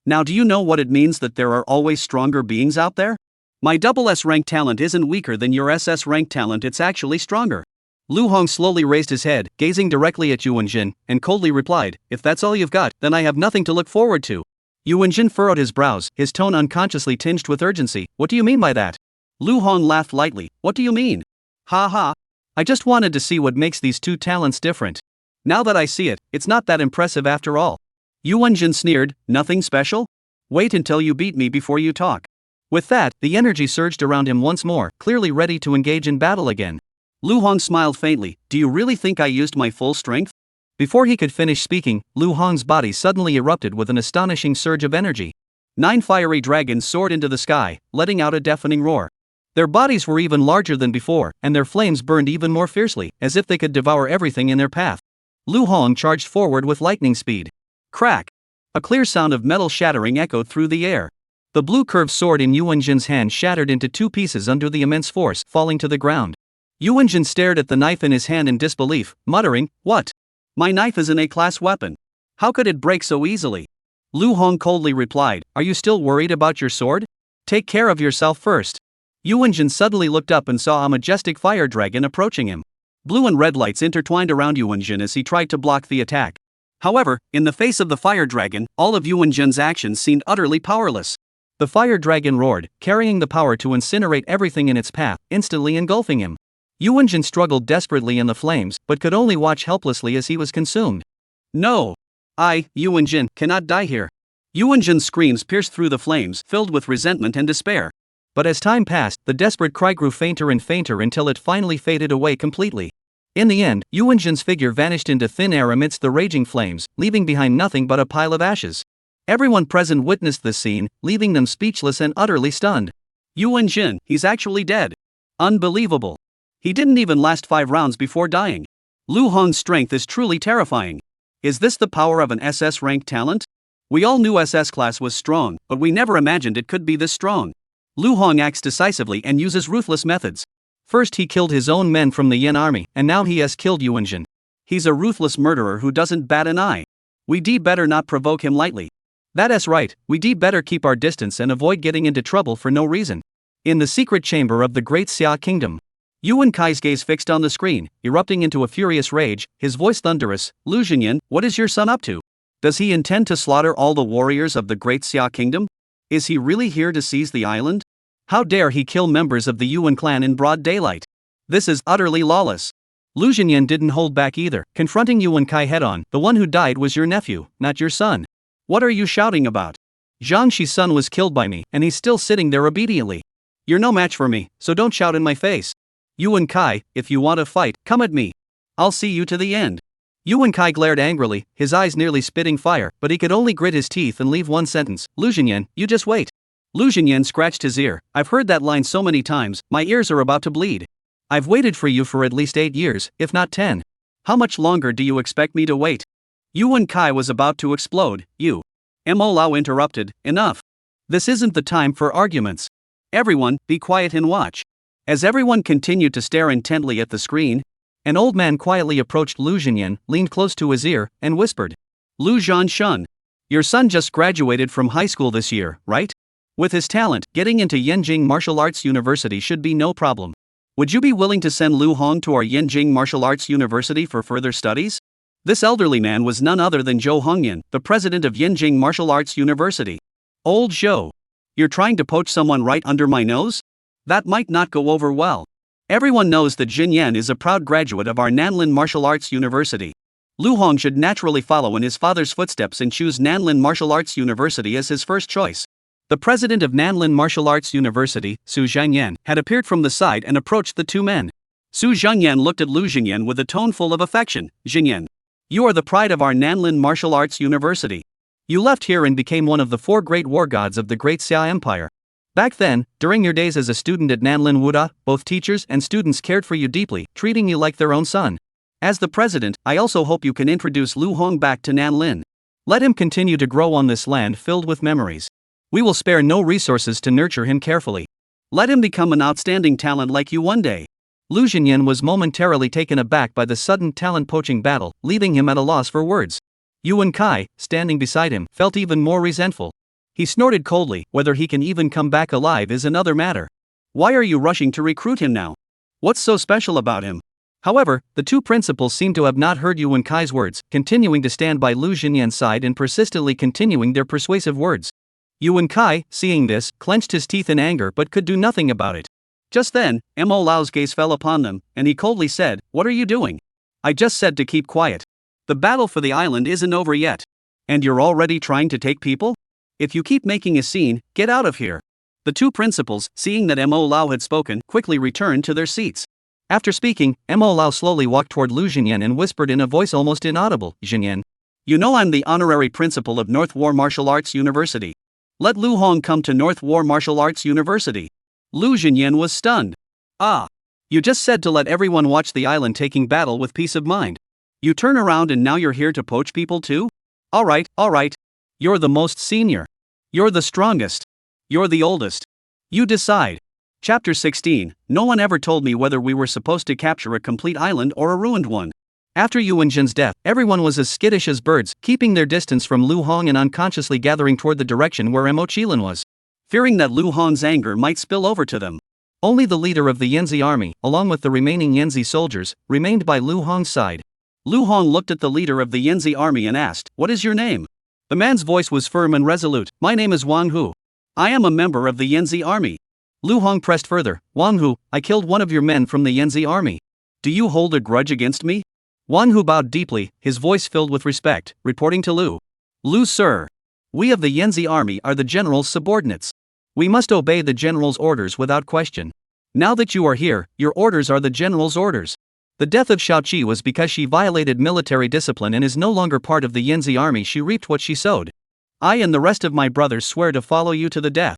Now do you know what it means that there are always stronger beings out there? My double S rank talent isn't weaker than your SS rank talent, it's actually stronger. Lu Hong slowly raised his head, gazing directly at Yuan Jin, and coldly replied, if that's all you've got, then I have nothing to look forward to. Yuan Jin furrowed his brows, his tone unconsciously tinged with urgency. What do you mean by that? Lu Hong laughed lightly. What do you mean? Ha ha. I just wanted to see what makes these 2 talents different. Now that I see it, it's not that impressive after all. Yuan Jin sneered, nothing special? Wait until you beat me before you talk. With that, the energy surged around him once more, clearly ready to engage in battle again. Lu Hong smiled faintly. Do you really think I used my full strength? Before he could finish speaking, Lu Hong's body suddenly erupted with an astonishing surge of energy. 9 fiery dragons soared into the sky, letting out a deafening roar. Their bodies were even larger than before, and their flames burned even more fiercely, as if they could devour everything in their path. Lu Hong charged forward with lightning speed. Crack! A clear sound of metal shattering echoed through the air. The blue curved sword in Yuan Jin's hand shattered into 2 pieces under the immense force, falling to the ground. Yuan Jin stared at the knife in his hand in disbelief, muttering, What? My knife is an A-class weapon. How could it break so easily? Lu Hong coldly replied, Are you still worried about your sword? Take care of yourself first. Yuan Jin suddenly looked up and saw a majestic fire dragon approaching him. Blue and red lights intertwined around Yuan Jin as he tried to block the attack. However, in the face of the fire dragon, all of Yuan Jin's actions seemed utterly powerless. The fire dragon roared, carrying the power to incinerate everything in its path, instantly engulfing him. Yuan Jin struggled desperately in the flames, but could only watch helplessly as he was consumed. No! I, Yuan Jin, cannot die here. Yuan Jin's screams pierced through the flames, filled with resentment and despair. But as time passed, the desperate cry grew fainter and fainter until it finally faded away completely. In the end, Yuanjin's figure vanished into thin air amidst the raging flames, leaving behind nothing but a pile of ashes. Everyone present witnessed this scene, leaving them speechless and utterly stunned. Yuanjin, he's actually dead. Unbelievable. He didn't even last 5 rounds before dying. Lu Hong's strength is truly terrifying. Is this the power of an SS rank talent? We all knew SS class was strong, but we never imagined it could be this strong. Lu Hong acts decisively and uses ruthless methods. First he killed his own men from the Yin army, and now he has killed Yuanjin. He's a ruthless murderer who doesn't bat an eye. We better not provoke him lightly. That's right, we better keep our distance and avoid getting into trouble for no reason. In the secret chamber of the Great Xia Kingdom, Yuan Kai's gaze fixed on the screen, erupting into a furious rage, his voice thunderous. Lu Xinyan, what is your son up to? Does he intend to slaughter all the warriors of the Great Xia Kingdom? Is he really here to seize the island? How dare he kill members of the Yuan clan in broad daylight? This is utterly lawless. Lu Xinyan didn't hold back either, confronting Yuan Kai head-on. The one who died was your nephew, not your son. What are you shouting about? Zhang Shi's son was killed by me, and he's still sitting there obediently. You're no match for me, so don't shout in my face. Yuan Kai, if you want to fight, come at me. I'll see you to the end. Yuan Kai glared angrily, his eyes nearly spitting fire, but he could only grit his teeth and leave one sentence. Lu Xinyan, you just wait. Lu Xinyan scratched his ear. I've heard that line so many times, my ears are about to bleed. I've waited for you for at least 8 years, if not 10. How much longer do you expect me to wait? Yuan Kai was about to explode. Mo Lao interrupted. Enough. This isn't the time for arguments. Everyone, be quiet and watch. As everyone continued to stare intently at the screen, an old man quietly approached Lu Xinyan, leaned close to his ear, and whispered. Lu Zhanshun. Your son just graduated from high school this year, right? With his talent, getting into Yenjing Martial Arts University should be no problem. Would you be willing to send Lu Hong to our Yenjing Martial Arts University for further studies? This elderly man was none other than Zhou Hongyan, the president of Yenjing Martial Arts University. Old Zhou. You're trying to poach someone right under my nose? That might not go over well. Everyone knows that Jin Yan is a proud graduate of our Nanlin Martial Arts University. Lu Hong should naturally follow in his father's footsteps and choose Nanlin Martial Arts University as his first choice. The president of Nanlin Martial Arts University, Su Zhangyan, had appeared from the side and approached the two men. Su Zhangyan looked at Lu Xinyan with a tone full of affection. Xinyan. You are the pride of our Nanlin Martial Arts University. You left here and became one of the 4 great war gods of the Great Xia Empire. Back then, during your days as a student at Nanlin Wuda, both teachers and students cared for you deeply, treating you like their own son. As the president, I also hope you can introduce Lu Hong back to Nanlin. Let him continue to grow on this land filled with memories. We will spare no resources to nurture him carefully. Let him become an outstanding talent like you one day. Lu Xinyan was momentarily taken aback by the sudden talent poaching battle, leaving him at a loss for words. Yuan Kai, standing beside him, felt even more resentful. He snorted coldly. Whether he can even come back alive is another matter. Why are you rushing to recruit him now? What's so special about him? However, the two principals seemed to have not heard Yuan Kai's words, continuing to stand by Lu Xinyan's side and persistently continuing their persuasive words. Yuan Kai, seeing this, clenched his teeth in anger but could do nothing about it. Just then, Mo Lao's gaze fell upon them, and he coldly said, What are you doing? I just said to keep quiet. The battle for the island isn't over yet. And you're already trying to take people? If you keep making a scene, get out of here. The two principals, seeing that Mo Lao had spoken, quickly returned to their seats. After speaking, Mo Lao slowly walked toward Lu Xinyan and whispered in a voice almost inaudible, Xinyan. You know I'm the honorary principal of North War Martial Arts University. Let Lu Hong come to North War Martial Arts University. Lu Xinyan was stunned. Ah. You just said to let everyone watch the island taking battle with peace of mind. You turn around and now you're here to poach people too? Alright. You're the most senior. You're the strongest. You're the oldest. You decide. Chapter 16. No one ever told me whether we were supposed to capture a complete island or a ruined one. After Yuanjin's death, everyone was as skittish as birds, keeping their distance from Lu Hong and unconsciously gathering toward the direction where Mo Qilin was, fearing that Lu Hong's anger might spill over to them. Only the leader of the Yanzi army, along with the remaining Yanzi soldiers, remained by Lu Hong's side. Lu Hong looked at the leader of the Yanzi army and asked, What is your name? The man's voice was firm and resolute. My name is Wang Hu. I am a member of the Yanzi army. Lu Hong pressed further. Wang Hu, I killed one of your men from the Yanzi army. Do you hold a grudge against me? Wang Hu bowed deeply, his voice filled with respect, reporting to Lu. Lu sir. We of the Yanzi army are the general's subordinates. We must obey the general's orders without question. Now that you are here, your orders are the general's orders. The death of Shaoqi was because she violated military discipline and is no longer part of the Yanzi army. She reaped what she sowed. I and the rest of my brothers swear to follow you to the death.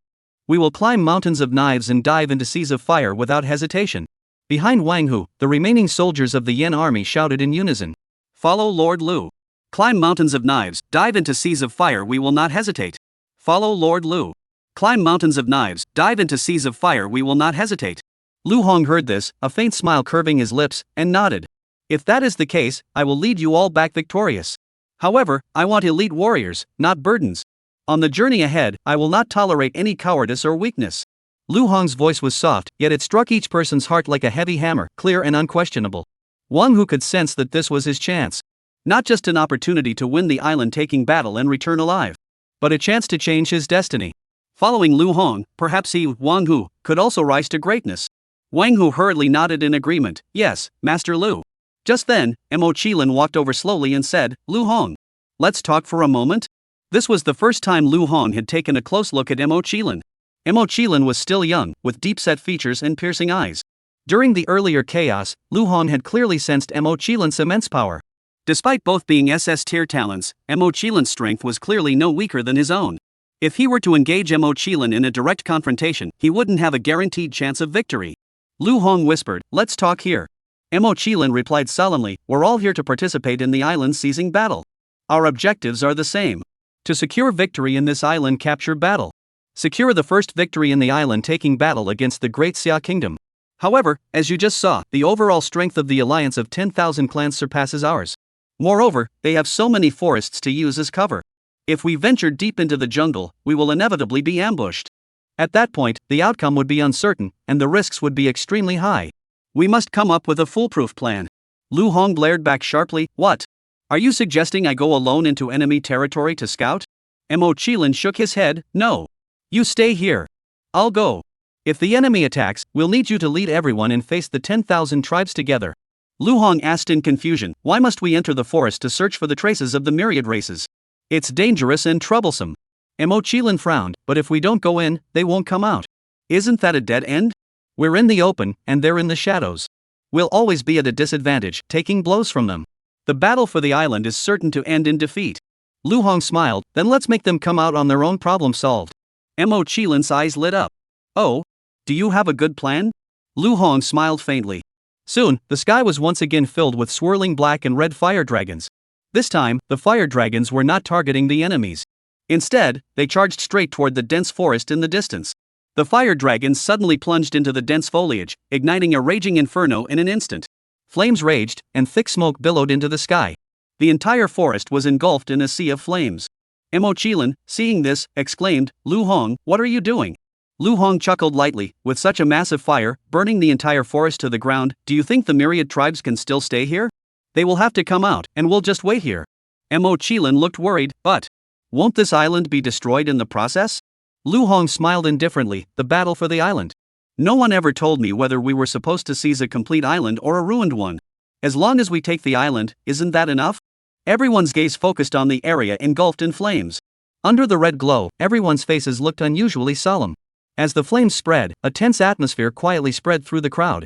We will climb mountains of knives and dive into seas of fire without hesitation. Behind Wang Hu, the remaining soldiers of the Yan army shouted in unison. Follow Lord Lu. Climb mountains of knives, dive into seas of fire, we will not hesitate. Follow Lord Lu. Climb mountains of knives, dive into seas of fire, we will not hesitate. Lu Hong heard this, a faint smile curving his lips, and nodded. If that is the case, I will lead you all back victorious. However, I want elite warriors, not burdens. On the journey ahead, I will not tolerate any cowardice or weakness. Lu Hong's voice was soft, yet it struck each person's heart like a heavy hammer, clear and unquestionable. Wang Hu could sense that this was his chance. Not just an opportunity to win the island-taking battle and return alive, but a chance to change his destiny. Following Lu Hong, perhaps he, Wang Hu, could also rise to greatness. Wang Hu hurriedly nodded in agreement. Yes, Master Lu. Just then, Mo Qilin walked over slowly and said, Lu Hong. Let's talk for a moment. This was the first time Lu Hong had taken a close look at Mo Qilin. Mo Qilin was still young, with deep-set features and piercing eyes. During the earlier chaos, Lu Hong had clearly sensed Mo Qilin's immense power. Despite both being SS-tier talents, Mo Qilin's strength was clearly no weaker than his own. If he were to engage Mo Qilin in a direct confrontation, he wouldn't have a guaranteed chance of victory. Lu Hong whispered, let's talk here. Mo Qilin replied solemnly, we're all here to participate in the island-seizing battle. Our objectives are the same. To secure victory in this island capture battle. Secure the first victory in the island-taking battle against the Great Xia Kingdom. However, as you just saw, the overall strength of the alliance of 10,000 clans surpasses ours. Moreover, they have so many forests to use as cover. If we venture deep into the jungle, we will inevitably be ambushed. At that point, the outcome would be uncertain, and the risks would be extremely high. We must come up with a foolproof plan. Lu Hong blared back sharply, what? Are you suggesting I go alone into enemy territory to scout? Mo Qilin shook his head, no. You stay here. I'll go. If the enemy attacks, we'll need you to lead everyone and face the 10,000 tribes together. Lu Hong asked in confusion, why must we enter the forest to search for the traces of the myriad races? It's dangerous and troublesome. Mo Qilin frowned, but if we don't go in, they won't come out. Isn't that a dead end? We're in the open, and they're in the shadows. We'll always be at a disadvantage, taking blows from them. The battle for the island is certain to end in defeat. Lu Hong smiled, then let's make them come out on their own, problem solved. Mo Qilin's eyes lit up. Oh? Do you have a good plan? Lu Hong smiled faintly. Soon, the sky was once again filled with swirling black and red fire dragons. This time, the fire dragons were not targeting the enemies. Instead, they charged straight toward the dense forest in the distance. The fire dragons suddenly plunged into the dense foliage, igniting a raging inferno in an instant. Flames raged, and thick smoke billowed into the sky. The entire forest was engulfed in a sea of flames. Mo Qilin, seeing this, exclaimed, Lu Hong, what are you doing? Lu Hong chuckled lightly, with such a massive fire, burning the entire forest to the ground, do you think the myriad tribes can still stay here? They will have to come out, and we'll just wait here. Mo Qilin looked worried, but won't this island be destroyed in the process? Lu Hong smiled indifferently, the battle for the island. No one ever told me whether we were supposed to seize a complete island or a ruined one. As long as we take the island, isn't that enough? Everyone's gaze focused on the area engulfed in flames. Under the red glow, everyone's faces looked unusually solemn. As the flames spread, a tense atmosphere quietly spread through the crowd.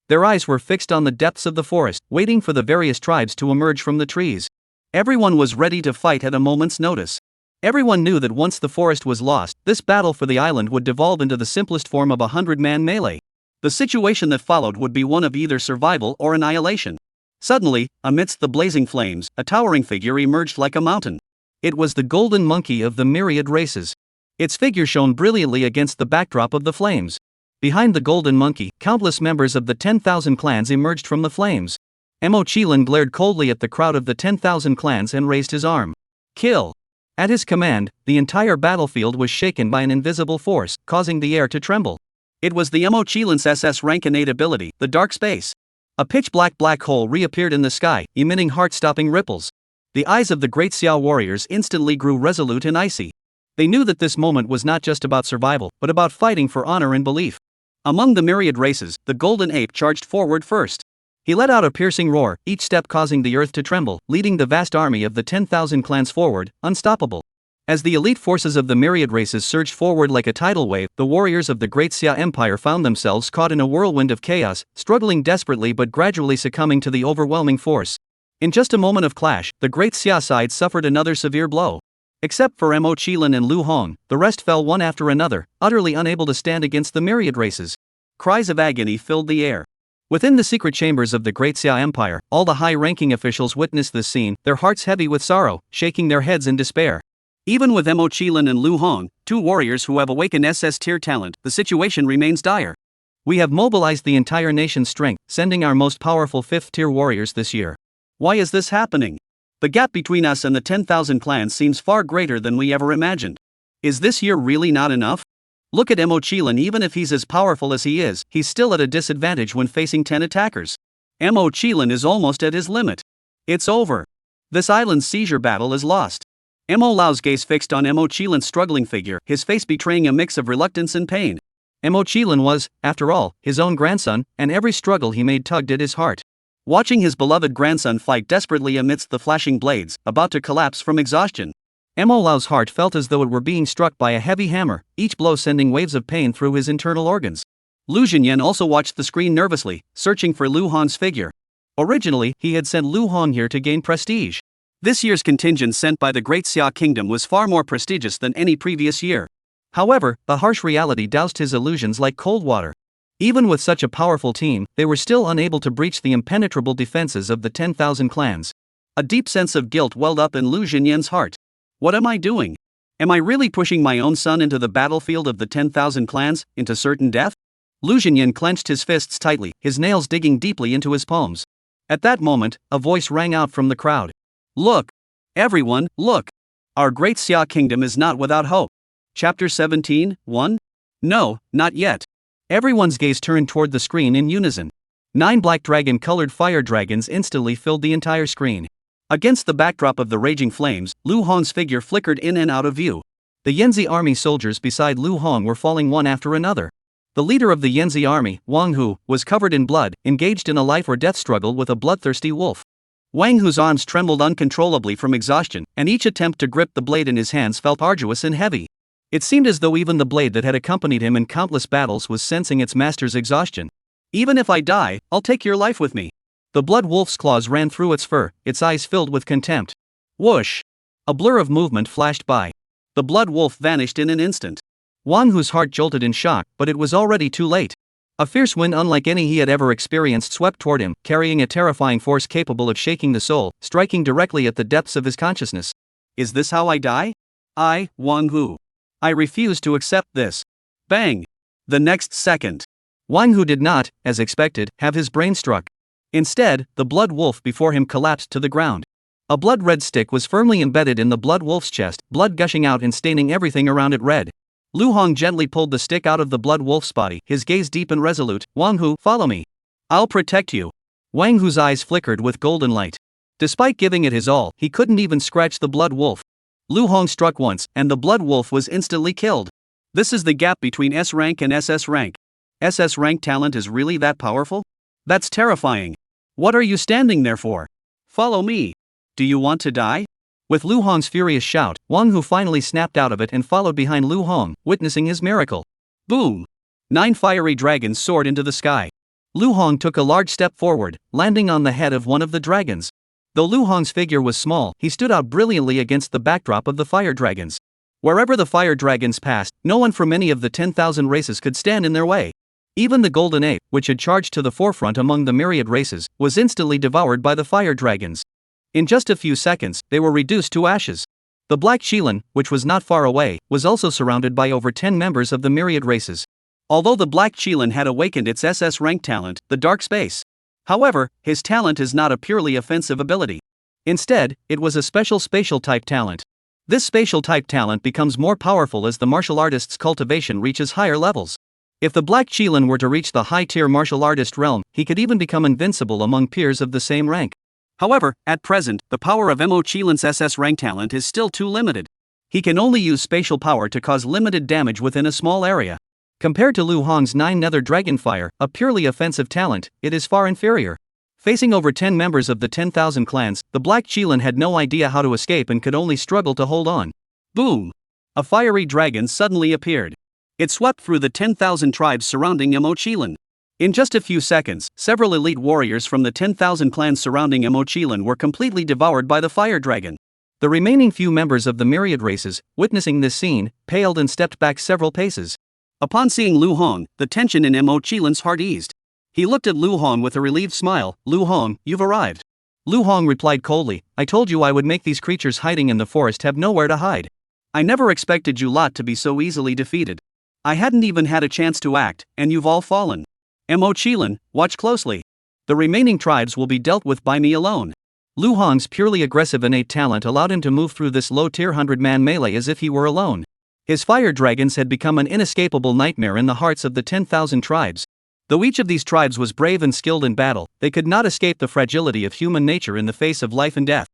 Their eyes were fixed on the depths of the forest, waiting for the various tribes to emerge from the trees. Everyone was ready to fight at a moment's notice. Everyone knew that once the forest was lost, this battle for the island would devolve into the simplest form of a 100-man melee. The situation that followed would be one of either survival or annihilation. Suddenly, amidst the blazing flames, a towering figure emerged like a mountain. It was the golden monkey of the myriad races. Its figure shone brilliantly against the backdrop of the flames. Behind the golden monkey, countless members of the 10,000 clans emerged from the flames. Mo Qilin glared coldly at the crowd of the 10,000 clans and raised his arm. Kill! At his command, the entire battlefield was shaken by an invisible force, causing the air to tremble. It was the Mo Qilin's SS rank innate ability, the dark space. A pitch-black black hole reappeared in the sky, emitting heart-stopping ripples. The eyes of the great Xiao warriors instantly grew resolute and icy. They knew that this moment was not just about survival, but about fighting for honor and belief. Among the myriad races, the golden ape charged forward first. He let out a piercing roar, each step causing the earth to tremble, leading the vast army of the 10,000 clans forward, unstoppable. As the elite forces of the myriad races surged forward like a tidal wave, the warriors of the Great Xia Empire found themselves caught in a whirlwind of chaos, struggling desperately but gradually succumbing to the overwhelming force. In just a moment of clash, the Great Xia side suffered another severe blow. Except for Mo Qilin and Lu Hong, the rest fell one after another, utterly unable to stand against the myriad races. Cries of agony filled the air. Within the secret chambers of the Great Xia Empire, all the high-ranking officials witnessed this scene, their hearts heavy with sorrow, shaking their heads in despair. Even with Mo Qilin and Lu Hong, two warriors who have awakened SS-tier talent, the situation remains dire. We have mobilized the entire nation's strength, sending our most powerful 5th-tier warriors this year. Why is this happening? The gap between us and the 10,000 clans seems far greater than we ever imagined. Is this year really not enough? Look at Mo Qilin. Even if he's as powerful as he is, he's still at a disadvantage when facing 10 attackers. Mo Qilin is almost at his limit. It's over. This island's seizure battle is lost. Mo Lao's gaze fixed on Mo Qilin's struggling figure, his face betraying a mix of reluctance and pain. Mo Qilin was, after all, his own grandson, and every struggle he made tugged at his heart. Watching his beloved grandson fight desperately amidst the flashing blades, about to collapse from exhaustion, Mo Lao's heart felt as though it were being struck by a heavy hammer, each blow sending waves of pain through his internal organs. Lu Jinyan also watched the screen nervously, searching for Lu Hong's figure. Originally, he had sent Lu Hong here to gain prestige. This year's contingent sent by the Great Xia Kingdom was far more prestigious than any previous year. However, the harsh reality doused his illusions like cold water. Even with such a powerful team, they were still unable to breach the impenetrable defenses of the 10,000 clans. A deep sense of guilt welled up in Lu Jinyan's heart. What am I doing? Am I really pushing my own son into the battlefield of the 10,000 clans, into certain death? Lu Jinyan clenched his fists tightly, his nails digging deeply into his palms. At that moment, a voice rang out from the crowd. Look! Everyone, look! Our Great Xia Kingdom is not without hope. Chapter 17, 1? No, not yet. Everyone's gaze turned toward the screen in unison. 9 black dragon-colored fire dragons instantly filled the entire screen. Against the backdrop of the raging flames, Lu Hong's figure flickered in and out of view. The Yanzi army soldiers beside Lu Hong were falling one after another. The leader of the Yanzi army, Wang Hu, was covered in blood, engaged in a life-or-death struggle with a bloodthirsty wolf. Wang Hu's arms trembled uncontrollably from exhaustion, and each attempt to grip the blade in his hands felt arduous and heavy. It seemed as though even the blade that had accompanied him in countless battles was sensing its master's exhaustion. Even if I die, I'll take your life with me. The blood wolf's claws ran through its fur, its eyes filled with contempt. Whoosh! A blur of movement flashed by. The blood wolf vanished in an instant. Wang Hu's heart jolted in shock, but it was already too late. A fierce wind unlike any he had ever experienced swept toward him, carrying a terrifying force capable of shaking the soul, striking directly at the depths of his consciousness. Is this how I die? I, Wang Hu. I refuse to accept this. Bang! The next second, Wang Hu did not, as expected, have his brain struck. Instead, the blood wolf before him collapsed to the ground. A blood-red stick was firmly embedded in the blood wolf's chest, blood gushing out and staining everything around it red. Lu Hong gently pulled the stick out of the blood wolf's body, his gaze deep and resolute. Wang Hu, follow me. I'll protect you. Wang Hu's eyes flickered with golden light. Despite giving it his all, he couldn't even scratch the blood wolf. Lu Hong struck once, and the blood wolf was instantly killed. This is the gap between S rank and SS rank. SS rank talent is really that powerful? That's terrifying. What are you standing there for? Follow me. Do you want to die? With Lu Hong's furious shout, Wang Hu finally snapped out of it and followed behind Lu Hong, witnessing his miracle. Boom! 9 fiery dragons soared into the sky. Lu Hong took a large step forward, landing on the head of one of the dragons. Though Lu Hong's figure was small, he stood out brilliantly against the backdrop of the fire dragons. Wherever the fire dragons passed, no one from any of the 10,000 races could stand in their way. Even the golden ape, which had charged to the forefront among the myriad races, was instantly devoured by the fire dragons. In just a few seconds, they were reduced to ashes. The Black Qilin, which was not far away, was also surrounded by over 10 members of the myriad races. Although the Black Qilin had awakened its SS rank talent, the Dark Space. However, his talent is not a purely offensive ability. Instead, it was a special spatial type talent. This spatial type talent becomes more powerful as the martial artist's cultivation reaches higher levels. If the Black Qilin were to reach the high-tier martial artist realm, he could even become invincible among peers of the same rank. However, at present, the power of Mo Qilin's SS rank talent is still too limited. He can only use spatial power to cause limited damage within a small area. Compared to Lu Hong's 9 Nether Dragonfire, a purely offensive talent, it is far inferior. Facing over 10 members of the 10,000 clans, the Black Qilin had no idea how to escape and could only struggle to hold on. Boom! A fiery dragon suddenly appeared. It swept through the 10,000 tribes surrounding Mochilan. In just a few seconds, several elite warriors from the 10,000 clans surrounding Mochilan were completely devoured by the fire dragon. The remaining few members of the myriad races, witnessing this scene, paled and stepped back several paces. Upon seeing Lu Hong, the tension in Mochilan's heart eased. He looked at Lu Hong with a relieved smile. "Lu Hong, you've arrived." Lu Hong replied coldly, "I told you I would make these creatures hiding in the forest have nowhere to hide. I never expected you lot to be so easily defeated. I hadn't even had a chance to act, and you've all fallen. Mochilan, watch closely. The remaining tribes will be dealt with by me alone." Lu Hong's purely aggressive innate talent allowed him to move through this low-tier 100-man melee as if he were alone. His fire dragons had become an inescapable nightmare in the hearts of the 10,000 tribes. Though each of these tribes was brave and skilled in battle, they could not escape the fragility of human nature in the face of life and death.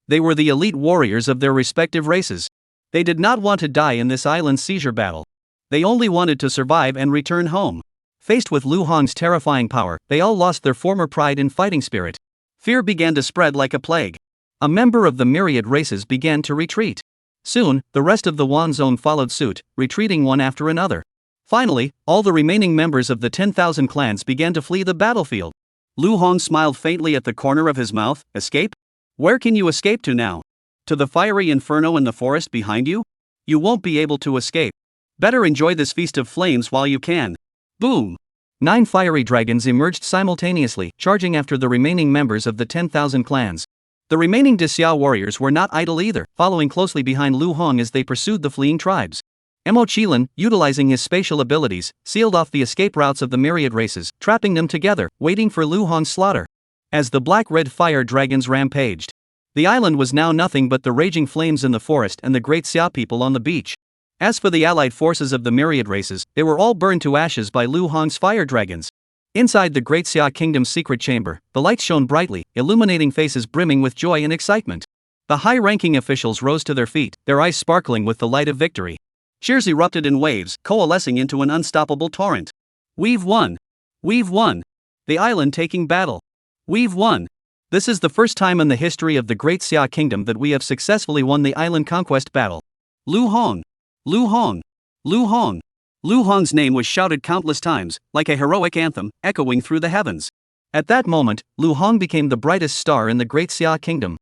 They were the elite warriors of their respective races. They did not want to die in this island seizure battle. They only wanted to survive and return home. Faced with Lu Hong's terrifying power, they all lost their former pride and fighting spirit. Fear began to spread like a plague. A member of the myriad races began to retreat. Soon, the rest of the Yuan zone followed suit, retreating one after another. Finally, all the remaining members of the 10,000 clans began to flee the battlefield. Lu Hong smiled faintly at the corner of his mouth. "Escape? Where can you escape to now? To the fiery inferno in the forest behind you? You won't be able to escape. Better enjoy this feast of flames while you can." Boom! 9 fiery dragons emerged simultaneously, charging after the remaining members of the 10,000 clans. The remaining Dixiao warriors were not idle either, following closely behind Lu Hong as they pursued the fleeing tribes. Mochilan, utilizing his spatial abilities, sealed off the escape routes of the myriad races, trapping them together, waiting for Lu Hong's slaughter. As the black-red fire dragons rampaged, the island was now nothing but the raging flames in the forest and the great Xia people on the beach. As for the allied forces of the myriad races, they were all burned to ashes by Lu Hong's fire dragons. Inside the Great Xia Kingdom's secret chamber, the lights shone brightly, illuminating faces brimming with joy and excitement. The high-ranking officials rose to their feet, their eyes sparkling with the light of victory. Cheers erupted in waves, coalescing into an unstoppable torrent. "We've won! We've won! The island taking battle! We've won! This is the first time in the history of the Great Xia Kingdom that we have successfully won the island conquest battle. Lu Hong! Lu Hong! Lu Hong!" Lu Hong's name was shouted countless times, like a heroic anthem, echoing through the heavens. At that moment, Lu Hong became the brightest star in the Great Xia Kingdom.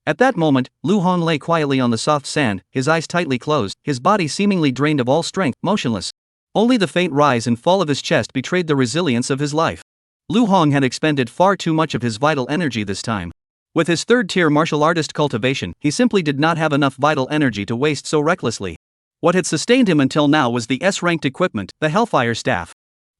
At that moment, Lu Hong lay quietly on the soft sand, his eyes tightly closed, his body seemingly drained of all strength, motionless. Only the faint rise and fall of his chest betrayed the resilience of his life. Lu Hong had expended far too much of his vital energy this time. With his third-tier martial artist cultivation, he simply did not have enough vital energy to waste so recklessly. What had sustained him until now was the S-ranked equipment, the Hellfire Staff.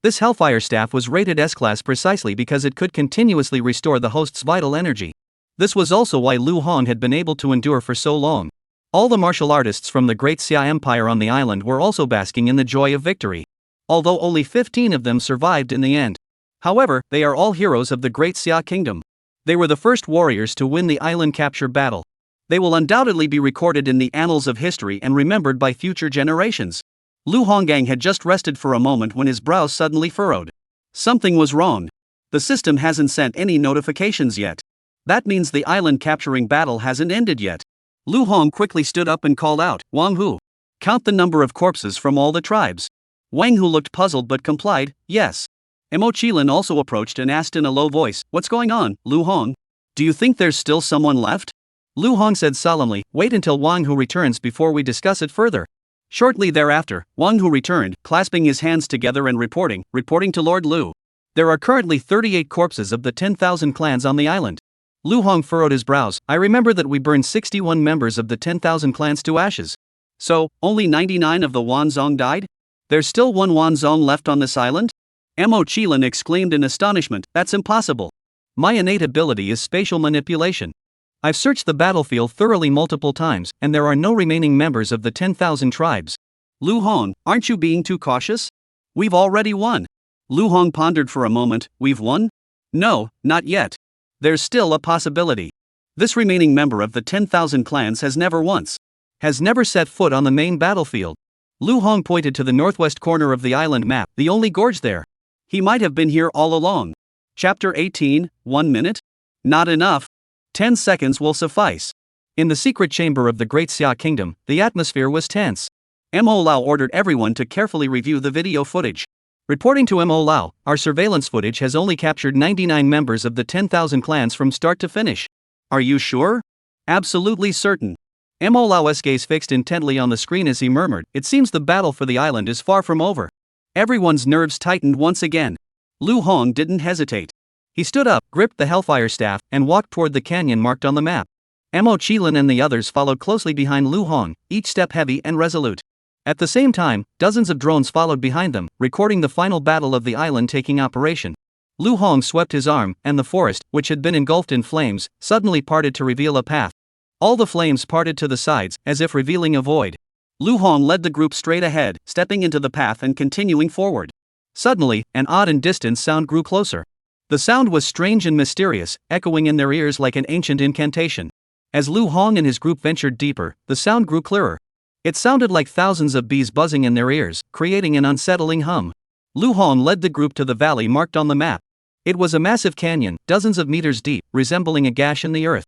This Hellfire Staff was rated S-class precisely because it could continuously restore the host's vital energy. This was also why Lu Hong had been able to endure for so long. All the martial artists from the Great Xia Empire on the island were also basking in the joy of victory. Although only 15 of them survived in the end. However, they are all heroes of the Great Xia Kingdom. They were the first warriors to win the island capture battle. They will undoubtedly be recorded in the annals of history and remembered by future generations. Lu Honggang had just rested for a moment when his brows suddenly furrowed. Something was wrong. The system hasn't sent any notifications yet. That means the island capturing battle hasn't ended yet. Lu Hong quickly stood up and called out, "Wang Hu! Count the number of corpses from all the tribes." Wang Hu looked puzzled but complied, "Yes." Mochilan also approached and asked in a low voice, "What's going on, Lu Hong? Do you think there's still someone left?" Lu Hong said solemnly, "Wait until Wang Hu returns before we discuss it further." Shortly thereafter, Wang Hu returned, clasping his hands together and reporting to Lord Lu. "There are currently 38 corpses of the 10,000 clans on the island." Lu Hong furrowed his brows. "I remember that we burned 61 members of the 10,000 clans to ashes. So, only 99 of the Wanzong died? There's still one Wanzong left on this island?" Mochilan exclaimed in astonishment, "That's impossible. My innate ability is spatial manipulation. I've searched the battlefield thoroughly multiple times, and there are no remaining members of the 10,000 tribes." "Lu Hong, aren't you being too cautious? We've already won." Lu Hong pondered for a moment. "We've won? No, not yet. There's still a possibility. This remaining member of the 10,000 clans has never set foot on the main battlefield." Lu Hong pointed to the northwest corner of the island map, the only gorge there. "He might have been here all along." Chapter 18, 1 minute? Not enough. 10 seconds will suffice. In the secret chamber of the Great Xia Kingdom, the atmosphere was tense. Mo Lao ordered everyone to carefully review the video footage. Reporting to Mo Lao, our surveillance footage has only captured 99 members of the 10,000 clans from start to finish. Are you sure? Absolutely certain. Mo Lao's gaze fixed intently on the screen as he murmured, "It seems the battle for the island is far from over." Everyone's nerves tightened once again. Lu Hong didn't hesitate. He stood up, gripped the Hellfire Staff, and walked toward the canyon marked on the map. Mo Qilin and the others followed closely behind Lu Hong, each step heavy and resolute. At the same time, dozens of drones followed behind them, recording the final battle of the island taking operation. Lu Hong swept his arm, and the forest, which had been engulfed in flames, suddenly parted to reveal a path. All the flames parted to the sides, as if revealing a void. Lu Hong led the group straight ahead, stepping into the path and continuing forward. Suddenly, an odd and distant sound grew closer. The sound was strange and mysterious, echoing in their ears like an ancient incantation. As Lu Hong and his group ventured deeper, the sound grew clearer. It sounded like thousands of bees buzzing in their ears, creating an unsettling hum. Lu Hong led the group to the valley marked on the map. It was a massive canyon, dozens of meters deep, resembling a gash in the earth.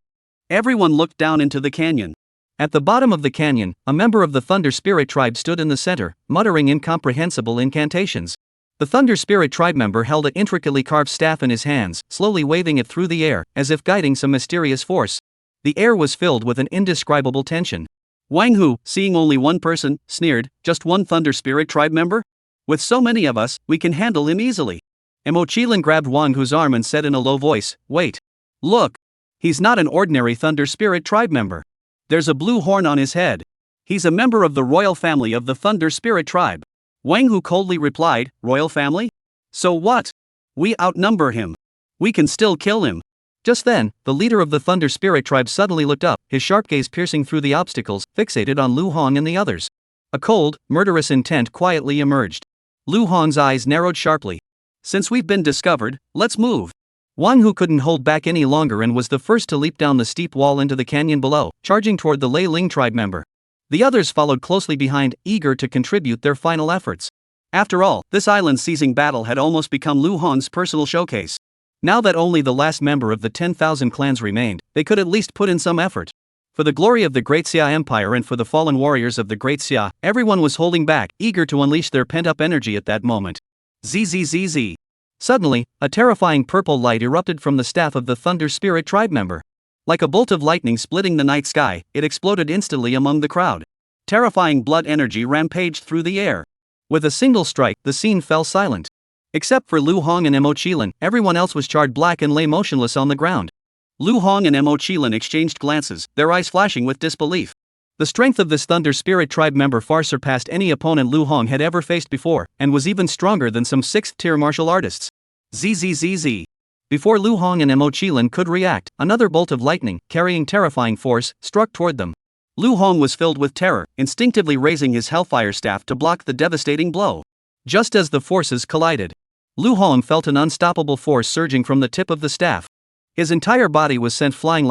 Everyone looked down into the canyon. At the bottom of the canyon, a member of the Thunder Spirit tribe stood in the center, muttering incomprehensible incantations. The Thunder Spirit tribe member held an intricately carved staff in his hands, slowly waving it through the air, as if guiding some mysterious force. The air was filled with an indescribable tension. Wang Hu, seeing only one person, sneered, "Just one Thunder Spirit tribe member? With so many of us, we can handle him easily." Mo Qilin grabbed Wang Hu's arm and said in a low voice, "Wait. Look. He's not an ordinary Thunder Spirit tribe member. There's a blue horn on his head. He's a member of the royal family of the Thunder Spirit tribe." Wang Hu coldly replied, "Royal family? So what? We outnumber him. We can still kill him." Just then, the leader of the Thunder Spirit tribe suddenly looked up, his sharp gaze piercing through the obstacles, fixated on Lu Hong and the others. A cold, murderous intent quietly emerged. Lu Hong's eyes narrowed sharply. "Since we've been discovered, let's move." Wang Hu couldn't hold back any longer and was the first to leap down the steep wall into the canyon below, charging toward the Lei Ling tribe member. The others followed closely behind, eager to contribute their final efforts. After all, this island-seizing battle had almost become Lu Hong's personal showcase. Now that only the last member of the 10,000 clans remained, they could at least put in some effort. For the glory of the Great Xia Empire and for the fallen warriors of the Great Xia, everyone was holding back, eager to unleash their pent-up energy at that moment. Zzz. Suddenly, a terrifying purple light erupted from the staff of the Thunder Spirit tribe member. Like a bolt of lightning splitting the night sky, it exploded instantly among the crowd. Terrifying blood energy rampaged through the air. With a single strike, the scene fell silent. Except for Lu Hong and Mo Qilin, everyone else was charred black and lay motionless on the ground. Lu Hong and Mo Qilin exchanged glances, their eyes flashing with disbelief. The strength of this Thunder Spirit tribe member far surpassed any opponent Lu Hong had ever faced before, and was even stronger than some 6th-tier martial artists. Zzz. Before Lu Hong and Mo Qilin could react, another bolt of lightning, carrying terrifying force, struck toward them. Lu Hong was filled with terror, instinctively raising his Hellfire Staff to block the devastating blow. Just as the forces collided, Lu Hong felt an unstoppable force surging from the tip of the staff. His entire body was sent flying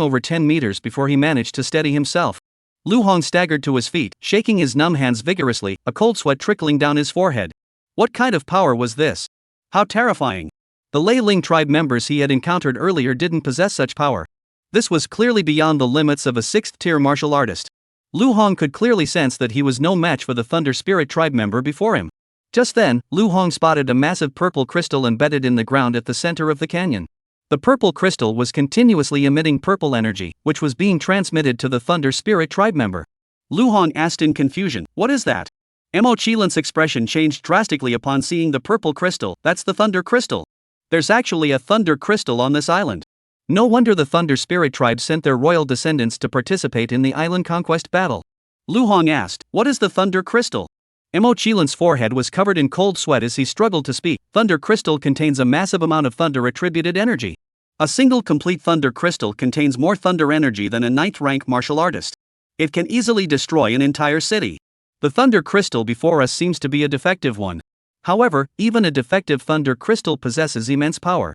over 10 meters before he managed to steady himself. Lu Hong staggered to his feet, shaking his numb hands vigorously, a cold sweat trickling down his forehead. What kind of power was this? How terrifying! The Lei Ling tribe members he had encountered earlier didn't possess such power. This was clearly beyond the limits of a 6th-tier martial artist. Lu Hong could clearly sense that he was no match for the Thunder Spirit tribe member before him. Just then, Lu Hong spotted a massive purple crystal embedded in the ground at the center of the canyon. The purple crystal was continuously emitting purple energy, which was being transmitted to the Thunder Spirit tribe member. Lu Hong asked in confusion, "What is that?" Mo Qilin's expression changed drastically upon seeing the purple crystal. "That's the Thunder Crystal. There's actually a Thunder Crystal on this island." No wonder the Thunder Spirit tribe sent their royal descendants to participate in the island conquest battle. Lu Hong asked, "What is the Thunder Crystal?" Mo Qilin's forehead was covered in cold sweat as he struggled to speak. Thunder Crystal contains a massive amount of thunder-attributed energy. A single complete Thunder Crystal contains more thunder energy than a 9th-rank martial artist. It can easily destroy an entire city. The Thunder Crystal before us seems to be a defective one. However, even a defective Thunder Crystal possesses immense power.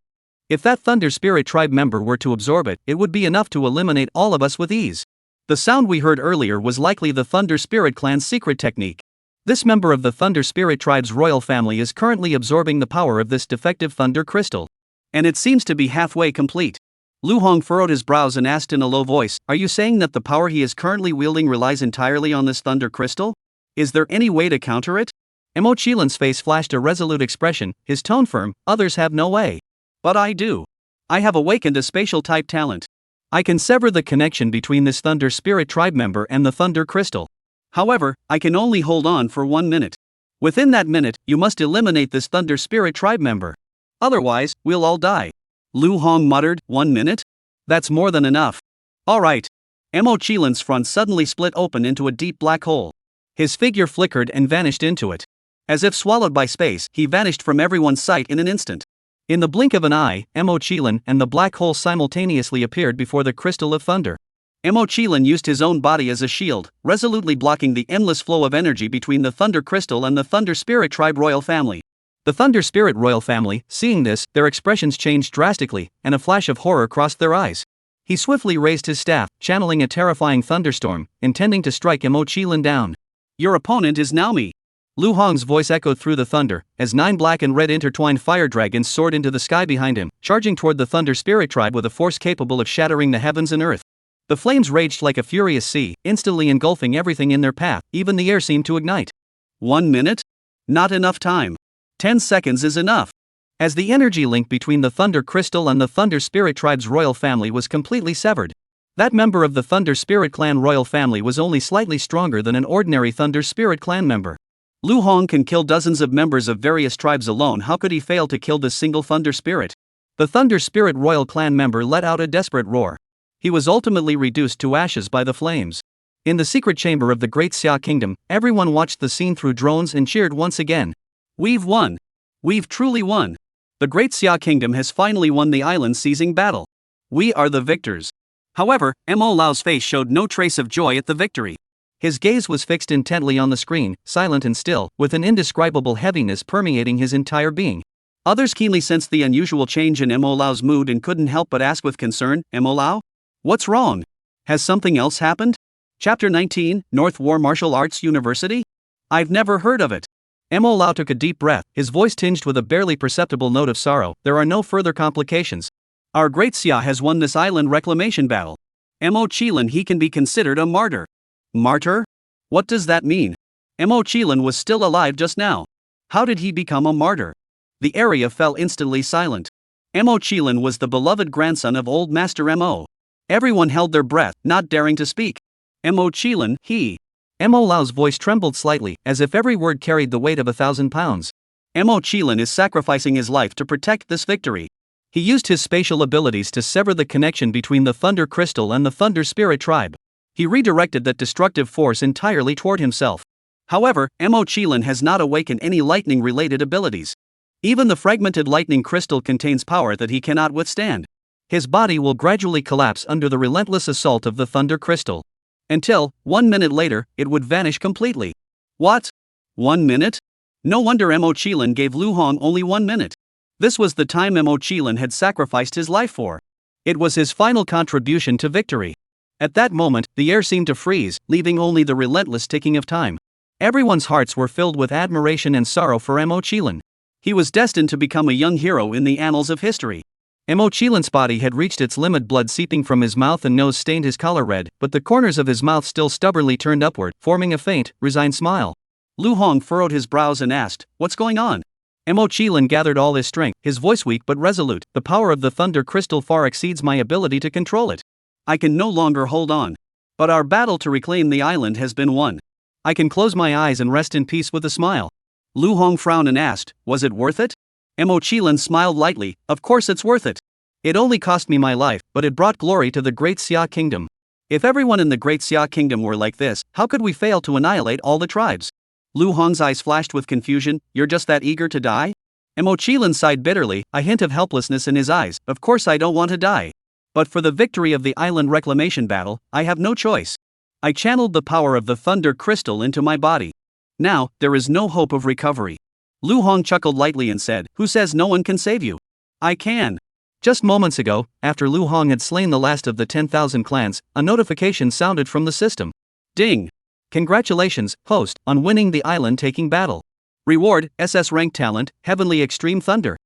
If that Thunder Spirit tribe member were to absorb it, it would be enough to eliminate all of us with ease. The sound we heard earlier was likely the Thunder Spirit clan's secret technique. This member of the Thunder Spirit tribe's royal family is currently absorbing the power of this defective Thunder Crystal. And it seems to be halfway complete. Lu Hong furrowed his brows and asked in a low voice, "Are you saying that the power he is currently wielding relies entirely on this thunder crystal? Is there any way to counter it?" Mo Chilin's face flashed a resolute expression, his tone firm. "Others have no way. But I do. I have awakened a spatial type talent. I can sever the connection between this Thunder Spirit tribe member and the Thunder Crystal. However, I can only hold on for 1 minute. Within that minute, you must eliminate this Thunder Spirit tribe member. Otherwise, we'll all die." Lu Hong muttered, 1 minute? That's more than enough. Alright. Mo Chilin's front suddenly split open into a deep black hole. His figure flickered and vanished into it. As if swallowed by space, he vanished from everyone's sight in an instant. In the blink of an eye, Mo Chilin and the black hole simultaneously appeared before the Crystal of Thunder. Mo Chilin used his own body as a shield, resolutely blocking the endless flow of energy between the Thunder Crystal and the Thunder Spirit Tribe royal family. The Thunder Spirit royal family, seeing this, their expressions changed drastically, and a flash of horror crossed their eyes. He swiftly raised his staff, channeling a terrifying thunderstorm, intending to strike Mo Chilin down. "Your opponent is now me." Lu Hong's voice echoed through the thunder, as 9 black and red intertwined fire dragons soared into the sky behind him, charging toward the Thunder Spirit Tribe with a force capable of shattering the heavens and earth. The flames raged like a furious sea, instantly engulfing everything in their path. Even the air seemed to ignite. 1 minute? Not enough time. 10 seconds is enough. As the energy link between the Thunder Crystal and the Thunder Spirit Tribe's royal family was completely severed. That member of the Thunder Spirit Clan royal family was only slightly stronger than an ordinary Thunder Spirit Clan member. Lu Hong can kill dozens of members of various tribes alone. How could he fail to kill this single Thunder Spirit? The Thunder Spirit royal clan member let out a desperate roar. He was ultimately reduced to ashes by the flames. In the secret chamber of the Great Xia Kingdom, everyone watched the scene through drones and cheered once again. "We've won. We've truly won. The Great Xia Kingdom has finally won the island-seizing battle. We are the victors." However, Mo Lao's face showed no trace of joy at the victory. His gaze was fixed intently on the screen, silent and still, with an indescribable heaviness permeating his entire being. Others keenly sensed the unusual change in Mo Lao's mood and couldn't help but ask with concern, "Mo Lao? What's wrong? Has something else happened?" Chapter 19, North War Martial Arts University? I've never heard of it. Mo Lao took a deep breath, his voice tinged with a barely perceptible note of sorrow. "There are no further complications. Our Great Xia has won this island reclamation battle. Mo Chilin, he can be considered a martyr." Martyr? What does that mean? Mo Chilin was still alive just now. How did he become a martyr? The area fell instantly silent. Mo Chilin was the beloved grandson of Old Master Mo. Everyone held their breath, not daring to speak. Mo Chilin, he. Mo Lao's voice trembled slightly, as if every word carried the weight of 1,000 pounds. Mo Chilin is sacrificing his life to protect this victory. He used his spatial abilities to sever the connection between the Thunder Crystal and the Thunder Spirit Tribe. He redirected that destructive force entirely toward himself. However, Mo Chilin has not awakened any lightning-related abilities. Even the fragmented lightning crystal contains power that he cannot withstand. His body will gradually collapse under the relentless assault of the Thunder Crystal. Until, 1 minute later, it would vanish completely. What? 1 minute? No wonder Mo Chilin gave Lu Hong only 1 minute. This was the time Mo Chilin had sacrificed his life for. It was his final contribution to victory. At that moment, the air seemed to freeze, leaving only the relentless ticking of time. Everyone's hearts were filled with admiration and sorrow for Mo Chilin. He was destined to become a young hero in the annals of history. Mo Chilin's body had reached its limit, blood seeping from his mouth and nose stained his collar red, but the corners of his mouth still stubbornly turned upward, forming a faint, resigned smile. Lu Hong furrowed his brows and asked, "What's going on?" Mo Chilin gathered all his strength, his voice weak but resolute. "The power of the Thunder Crystal far exceeds my ability to control it. I can no longer hold on. But our battle to reclaim the island has been won. I can close my eyes and rest in peace with a smile." Lu Hong frowned and asked, "Was it worth it?" Mo Chilin smiled lightly. "Of course it's worth it. It only cost me my life, but it brought glory to the Great Xia Kingdom. If everyone in the Great Xia Kingdom were like this, how could we fail to annihilate all the tribes?" Lu Hong's eyes flashed with confusion. "You're just that eager to die?" Mo Chilin sighed bitterly, a hint of helplessness in his eyes. "Of course I don't want to die. But for the victory of the island reclamation battle, I have no choice. I channeled the power of the Thunder Crystal into my body. Now, there is no hope of recovery." Lu Hong chuckled lightly and said, "Who says no one can save you? I can." Just moments ago, after Lu Hong had slain the last of the 10,000 clans, a notification sounded from the system. Ding! Congratulations, host, on winning the island-taking battle. Reward, SS rank talent, Heavenly Extreme Thunder.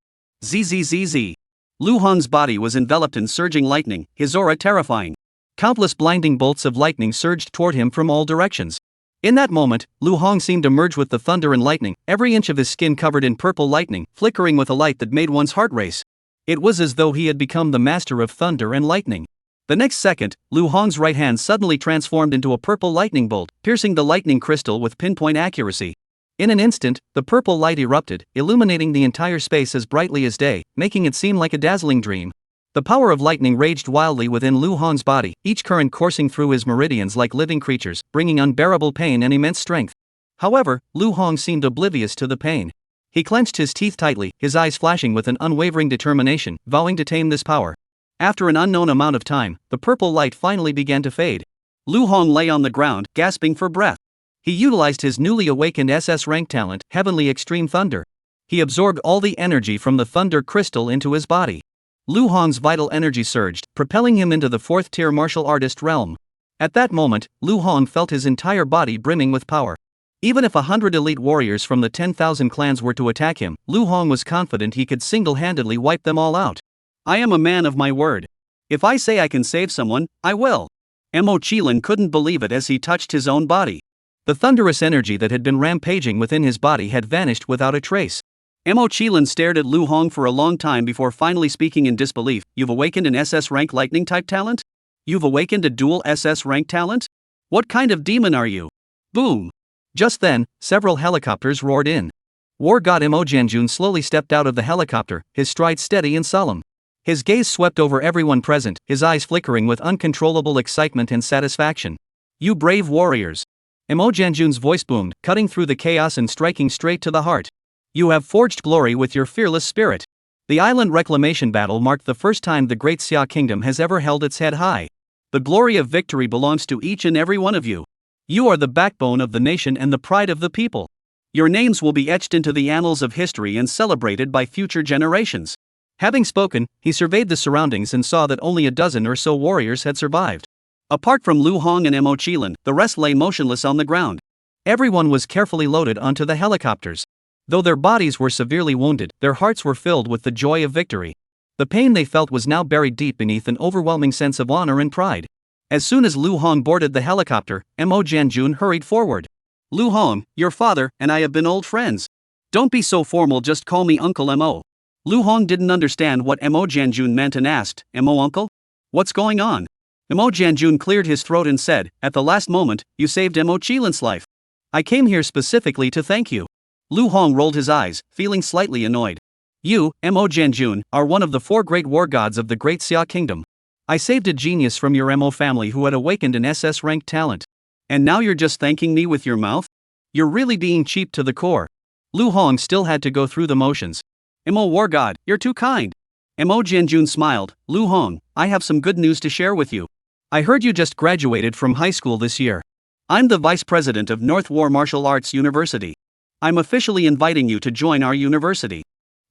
ZZZZ. Lu Hong's body was enveloped in surging lightning, his aura terrifying. Countless blinding bolts of lightning surged toward him from all directions. In that moment, Lu Hong seemed to merge with the thunder and lightning, every inch of his skin covered in purple lightning, flickering with a light that made one's heart race. It was as though he had become the master of thunder and lightning. The next second, Lu Hong's right hand suddenly transformed into a purple lightning bolt, piercing the lightning crystal with pinpoint accuracy. In an instant, the purple light erupted, illuminating the entire space as brightly as day, making it seem like a dazzling dream. The power of lightning raged wildly within Lu Hong's body, each current coursing through his meridians like living creatures, bringing unbearable pain and immense strength. However, Lu Hong seemed oblivious to the pain. He clenched his teeth tightly, his eyes flashing with an unwavering determination, vowing to tame this power. After an unknown amount of time, the purple light finally began to fade. Lu Hong lay on the ground, gasping for breath. He utilized his newly awakened SS rank talent, Heavenly Extreme Thunder. He absorbed all the energy from the Thunder Crystal into his body. Lu Hong's vital energy surged, propelling him into the 4th-tier martial artist realm. At that moment, Lu Hong felt his entire body brimming with power. Even if 100 elite warriors from the 10,000 clans were to attack him, Lu Hong was confident he could single-handedly wipe them all out. I am a man of my word. If I say I can save someone, I will. Mo Qilin couldn't believe it as he touched his own body. The thunderous energy that had been rampaging within his body had vanished without a trace. Mo Qilin stared at Lu Hong for a long time before finally speaking in disbelief. You've awakened an SS rank lightning type talent? You've awakened a dual SS rank talent? What kind of demon are you? Boom! Just then, several helicopters roared in. War god Mo Jianjun slowly stepped out of the helicopter, his stride steady and solemn. His gaze swept over everyone present, his eyes flickering with uncontrollable excitement and satisfaction. You brave warriors! Mo Jianjun's voice boomed, cutting through the chaos and striking straight to the heart. You have forged glory with your fearless spirit. The island reclamation battle marked the first time the Great Xia Kingdom has ever held its head high. The glory of victory belongs to each and every one of you. You are the backbone of the nation and the pride of the people. Your names will be etched into the annals of history and celebrated by future generations. Having spoken, he surveyed the surroundings and saw that only a dozen or so warriors had survived. Apart from Lu Hong and Mo Qilin, the rest lay motionless on the ground. Everyone was carefully loaded onto the helicopters. Though their bodies were severely wounded, their hearts were filled with the joy of victory. The pain they felt was now buried deep beneath an overwhelming sense of honor and pride. As soon as Lu Hong boarded the helicopter, Mo Jianjun hurried forward. Lu Hong, your father and I have been old friends. Don't be so formal, just call me Uncle Mo. Lu Hong didn't understand what Mo Jianjun meant and asked, Mo uncle? What's going on? Mo Jianjun cleared his throat and said, at the last moment, you saved Mo Qilin's life. I came here specifically to thank you. Lu Hong rolled his eyes, feeling slightly annoyed. You, Mo Jianjun, are one of the 4 great war gods of the Great Xia Kingdom. I saved a genius from your Mo family who had awakened an SS rank talent. And now you're just thanking me with your mouth? You're really being cheap to the core. Lu Hong still had to go through the motions. Mo war god, you're too kind. Mo Jianjun smiled. Lu Hong, I have some good news to share with you. I heard you just graduated from high school this year. I'm the vice president of North War Martial Arts University. I'm officially inviting you to join our university.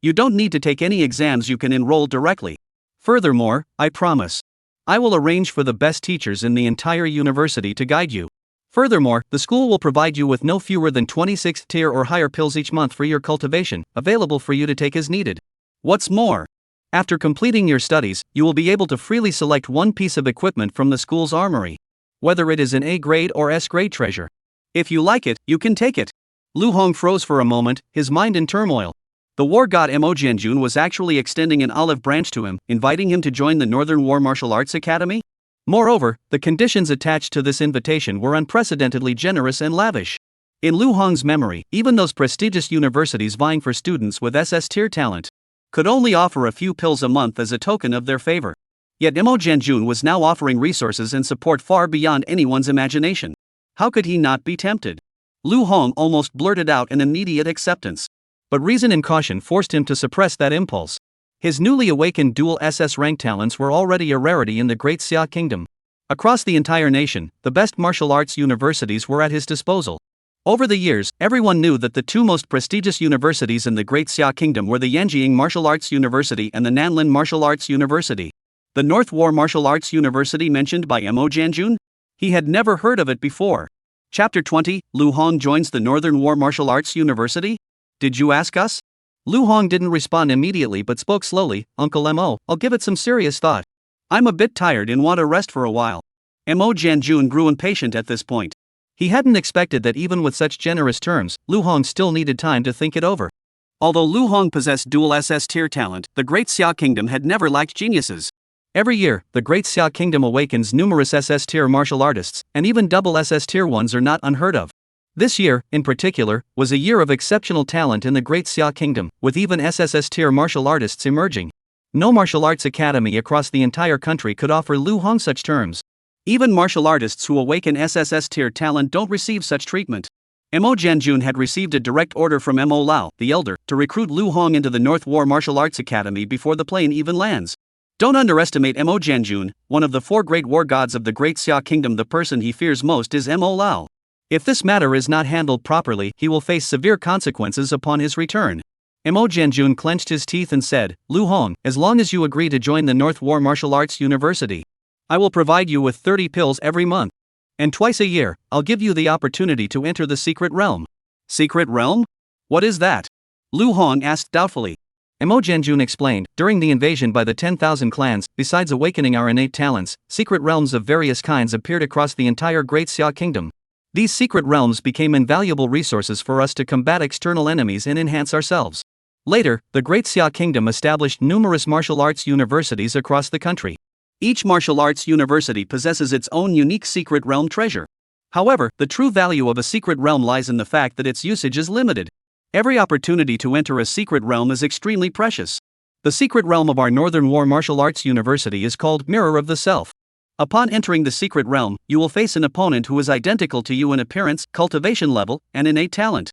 You don't need to take any exams, you can enroll directly. Furthermore, I promise, I will arrange for the best teachers in the entire university to guide you. Furthermore, the school will provide you with no fewer than 26th tier or higher pills each month for your cultivation, available for you to take as needed. What's more, after completing your studies, you will be able to freely select one piece of equipment from the school's armory. Whether it is an A grade or S grade treasure. If you like it, you can take it. Lu Hong froze for a moment, his mind in turmoil. The war god Mo Jianjun was actually extending an olive branch to him, inviting him to join the Northern War Martial Arts Academy? Moreover, the conditions attached to this invitation were unprecedentedly generous and lavish. In Lu Hong's memory, even those prestigious universities vying for students with SS tier talent could only offer a few pills a month as a token of their favor. Yet Mo Jianjun was now offering resources and support far beyond anyone's imagination. How could he not be tempted? Lu Hong almost blurted out an immediate acceptance. But reason and caution forced him to suppress that impulse. His newly awakened dual SS rank talents were already a rarity in the Great Xia Kingdom. Across the entire nation, the best martial arts universities were at his disposal. Over the years, everyone knew that the 2 most prestigious universities in the Great Xia Kingdom were the Yanjiang Martial Arts University and the Nanlin Martial Arts University. The North War Martial Arts University mentioned by Mo Jianjun? He had never heard of it before. Chapter 20, Lu Hong joins the Northern War Martial Arts University? Did you ask us? Lu Hong didn't respond immediately but spoke slowly. Uncle Mo, I'll give it some serious thought. I'm a bit tired and want to rest for a while. Mo Jianjun grew impatient at this point. He hadn't expected that even with such generous terms, Lu Hong still needed time to think it over. Although Lu Hong possessed dual SS tier talent, the Great Xia Kingdom had never lacked geniuses. Every year, the Great Xia Kingdom awakens numerous SS tier martial artists, and even double SS tier ones are not unheard of. This year, in particular, was a year of exceptional talent in the Great Xia Kingdom, with even SSS tier martial artists emerging. No martial arts academy across the entire country could offer Lu Hong such terms. Even martial artists who awaken SSS tier talent don't receive such treatment. Mo Jianjun had received a direct order from Mo Lao, the elder, to recruit Lu Hong into the North War Martial Arts Academy before the plane even lands. Don't underestimate Mo Jianjun, one of the four great war gods of the Great Xia Kingdom. The person he fears most is Mo Lao. If this matter is not handled properly, he will face severe consequences upon his return. Mo Jianjun clenched his teeth and said, Lu Hong, as long as you agree to join the North War Martial Arts University, I will provide you with 30 pills every month. And twice a year, I'll give you the opportunity to enter the secret realm. Secret realm? What is that? Lu Hong asked doubtfully. Mo Jianjun explained, during the invasion by the 10,000 clans, besides awakening our innate talents, secret realms of various kinds appeared across the entire Great Xia Kingdom. These secret realms became invaluable resources for us to combat external enemies and enhance ourselves. Later, the Great Xia Kingdom established numerous martial arts universities across the country. Each martial arts university possesses its own unique secret realm treasure. However, the true value of a secret realm lies in the fact that its usage is limited. Every opportunity to enter a secret realm is extremely precious. The secret realm of our Northern War Martial Arts University is called Mirror of the Self. Upon entering the secret realm, you will face an opponent who is identical to you in appearance, cultivation level, and innate talent.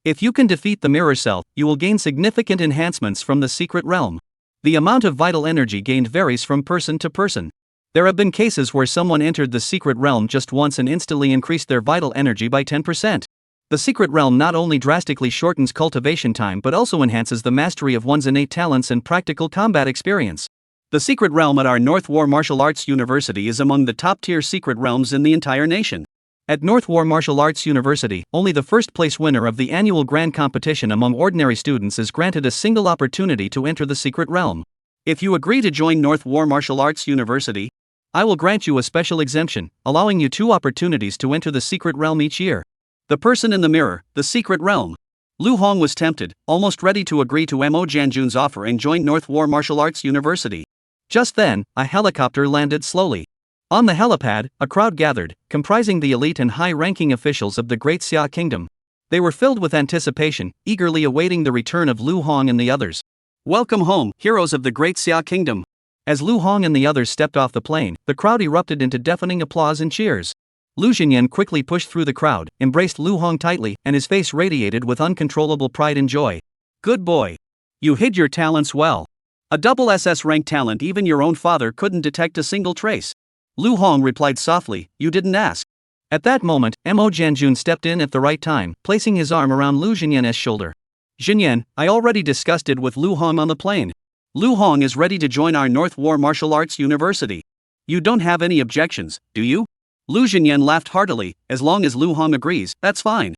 If you can defeat the mirror self, you will gain significant enhancements from the secret realm. The amount of vital energy gained varies from person to person. There have been cases where someone entered the secret realm just once and instantly increased their vital energy by 10%. The secret realm not only drastically shortens cultivation time but also enhances the mastery of one's innate talents and practical combat experience. The secret realm at our North War Martial Arts University is among the top-tier secret realms in the entire nation. At North War Martial Arts University, only the first-place winner of the annual grand competition among ordinary students is granted a single opportunity to enter the secret realm. If you agree to join North War Martial Arts University, I will grant you a special exemption, allowing you 2 opportunities to enter the secret realm each year. The person in the mirror, the secret realm. Lu Hong was tempted, almost ready to agree to Mo Jianjun's offer and join North War Martial Arts University. Just then, a helicopter landed slowly. On the helipad, a crowd gathered, comprising the elite and high-ranking officials of the Great Xia Kingdom. They were filled with anticipation, eagerly awaiting the return of Lu Hong and the others. Welcome home, heroes of the Great Xia Kingdom. As Lu Hong and the others stepped off the plane, the crowd erupted into deafening applause and cheers. Lu Xinyan quickly pushed through the crowd, embraced Lu Hong tightly, and his face radiated with uncontrollable pride and joy. Good boy. You hid your talents well. A double SS rank talent even your own father couldn't detect a single trace. Lu Hong replied softly, you didn't ask. At that moment, Mo Jianjun stepped in at the right time, placing his arm around Lu Xinyan's shoulder. Xinyan, I already discussed it with Lu Hong on the plane. Lu Hong is ready to join our North War Martial Arts University. You don't have any objections, do you? Lu Xinyan laughed heartily, as long as Lu Hong agrees, that's fine.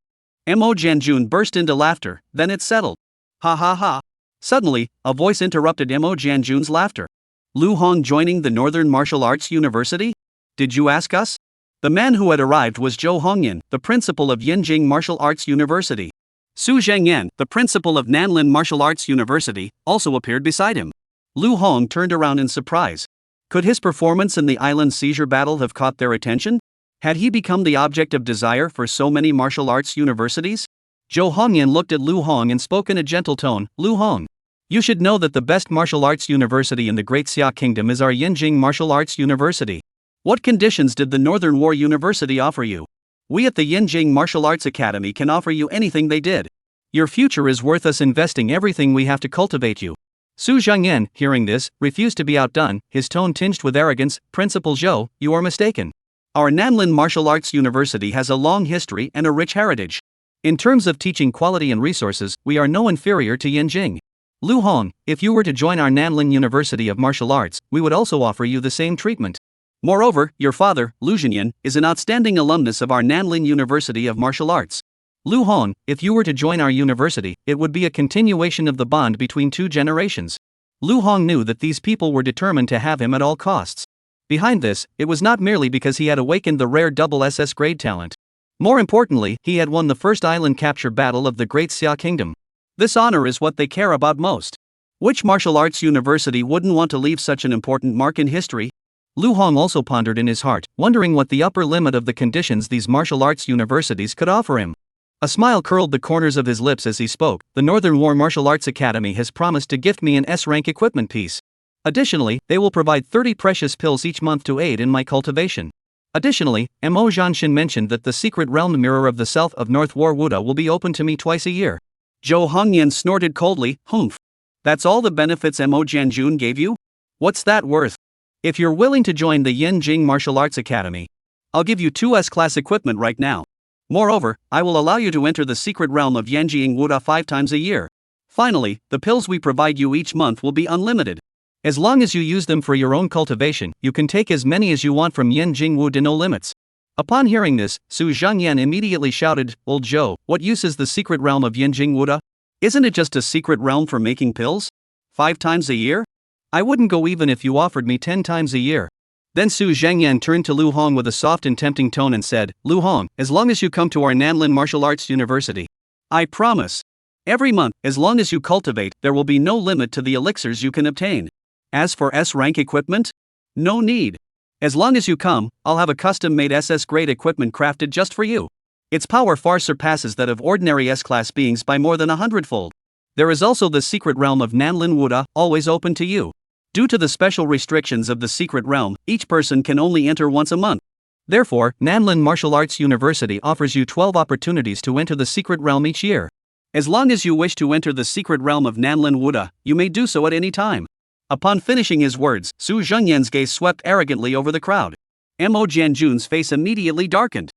Mo Jianjun burst into laughter, then it settled. Ha ha ha. Suddenly, a voice interrupted Mo Jianjun's laughter. Lu Hong joining the Northern Martial Arts University? Did you ask us? The man who had arrived was Zhou Hongyan, the principal of Yinjing Martial Arts University. Su Zhengyan, the principal of Nanlin Martial Arts University, also appeared beside him. Lu Hong turned around in surprise. Could his performance in the island seizure battle have caught their attention? Had he become the object of desire for so many martial arts universities? Zhou Hongyan looked at Lu Hong and spoke in a gentle tone, Lu Hong. You should know that the best martial arts university in the Great Xia Kingdom is our Yinjing Martial Arts University. What conditions did the Northern War University offer you? We at the Yinjing Martial Arts Academy can offer you anything they did. Your future is worth us investing everything we have to cultivate you. Su Zhengyan, hearing this, refused to be outdone, his tone tinged with arrogance. Principal Zhou, you are mistaken. Our Nanlin Martial Arts University has a long history and a rich heritage. In terms of teaching quality and resources, we are no inferior to Yinjing. Lu Hong, if you were to join our Nanlin University of Martial Arts, we would also offer you the same treatment. Moreover, your father, Lu Xinyan, is an outstanding alumnus of our Nanlin University of Martial Arts. Lu Hong, if you were to join our university, it would be a continuation of the bond between two generations. Lu Hong knew that these people were determined to have him at all costs. Behind this, it was not merely because he had awakened the rare double SS grade talent. More importantly, he had won the first island capture battle of the Great Xia Kingdom. This honor is what they care about most. Which martial arts university wouldn't want to leave such an important mark in history? Lu Hong also pondered in his heart, wondering what the upper limit of the conditions these martial arts universities could offer him. A smile curled the corners of his lips as he spoke. The Northern War Martial Arts Academy has promised to gift me an S-rank equipment piece. Additionally, they will provide 30 precious pills each month to aid in my cultivation. Additionally, Mo Zhanshin mentioned that the secret realm mirror of the South of North War Wuda will be open to me twice a year. Zhou Hongyan snorted coldly, humph. That's all the benefits Mo Jianjun gave you? What's that worth? If you're willing to join the Yanjing Martial Arts Academy, I'll give you 2 S-class equipment right now. Moreover, I will allow you to enter the secret realm of Yanjing Wuda 5 times a year. Finally, the pills we provide you each month will be unlimited. As long as you use them for your own cultivation, you can take as many as you want from Yanjing Wuda, no limits. Upon hearing this, Su Zhangyan immediately shouted, Old Zhou, what use is the secret realm of Yanjing Wuda? Isn't it just a secret realm for making pills? 5 times a year? I wouldn't go even if you offered me 10 times a year. Then Su Zhangyan turned to Lu Hong with a soft and tempting tone and said, Lu Hong, as long as you come to our Nanlin Martial Arts University, I promise. Every month, as long as you cultivate, there will be no limit to the elixirs you can obtain. As for S-rank equipment? No need. As long as you come, I'll have a custom-made SS-grade equipment crafted just for you. Its power far surpasses that of ordinary S-class beings by more than 100-fold. There is also the secret realm of Nanlin Wuda, always open to you. Due to the special restrictions of the secret realm, each person can only enter once a month. Therefore, Nanlin Martial Arts University offers you 12 opportunities to enter the secret realm each year. As long as you wish to enter the secret realm of Nanlin Wuda, you may do so at any time. Upon finishing his words, Su Zhengyan's gaze swept arrogantly over the crowd. Mo Jianjun's face immediately darkened.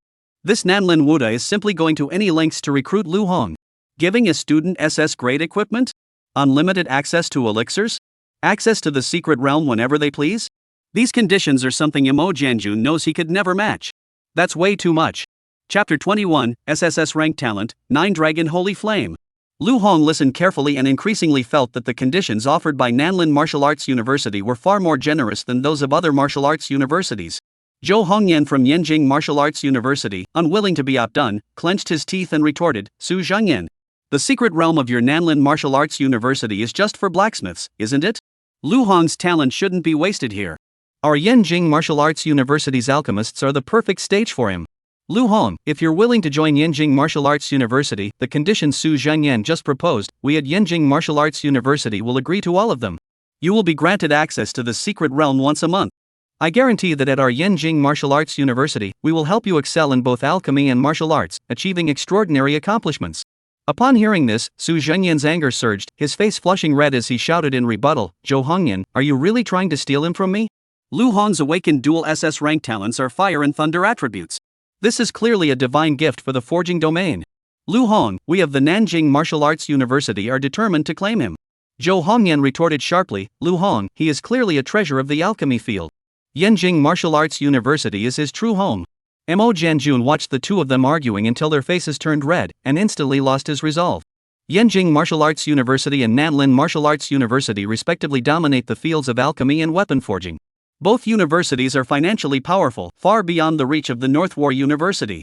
This Nanlin Wuda is simply going to any lengths to recruit Lu Hong. Giving a student SS-grade equipment? Unlimited access to elixirs? Access to the secret realm whenever they please? These conditions are something Mo Jianjun knows he could never match. That's way too much. Chapter 21, SSS Rank Talent, 9 Dragon Holy Flame. Lu Hong listened carefully and increasingly felt that the conditions offered by Nanlin Martial Arts University were far more generous than those of other martial arts universities. Zhou Hongyan from Yanjing Martial Arts University, unwilling to be outdone, clenched his teeth and retorted, Su Zhengyan. The secret realm of your Nanlin Martial Arts University is just for blacksmiths, isn't it? Lu Hong's talent shouldn't be wasted here. Our Yanjing Martial Arts University's alchemists are the perfect stage for him. Lu Hong, if you're willing to join Yanjing Martial Arts University, the conditions Su Zhengyan just proposed, we at Yanjing Martial Arts University will agree to all of them. You will be granted access to the secret realm once a month. I guarantee that at our Yanjing Martial Arts University, we will help you excel in both alchemy and martial arts, achieving extraordinary accomplishments. Upon hearing this, Su Zhengyan's anger surged, his face flushing red as he shouted in rebuttal, Zhou Hongyan, are you really trying to steal him from me? Lu Hong's awakened dual SS rank talents are fire and thunder attributes. This is clearly a divine gift for the forging domain. Lu Hong, we of the Nanjing Martial Arts University are determined to claim him. Zhou Hongyan retorted sharply, Lu Hong, he is clearly a treasure of the alchemy field. Yanjing Martial Arts University is his true home. Mo Jianjun watched the two of them arguing until their faces turned red, and instantly lost his resolve. Yanjing Martial Arts University and Nanlin Martial Arts University respectively dominate the fields of alchemy and weapon forging. Both universities are financially powerful, far beyond the reach of the North War University.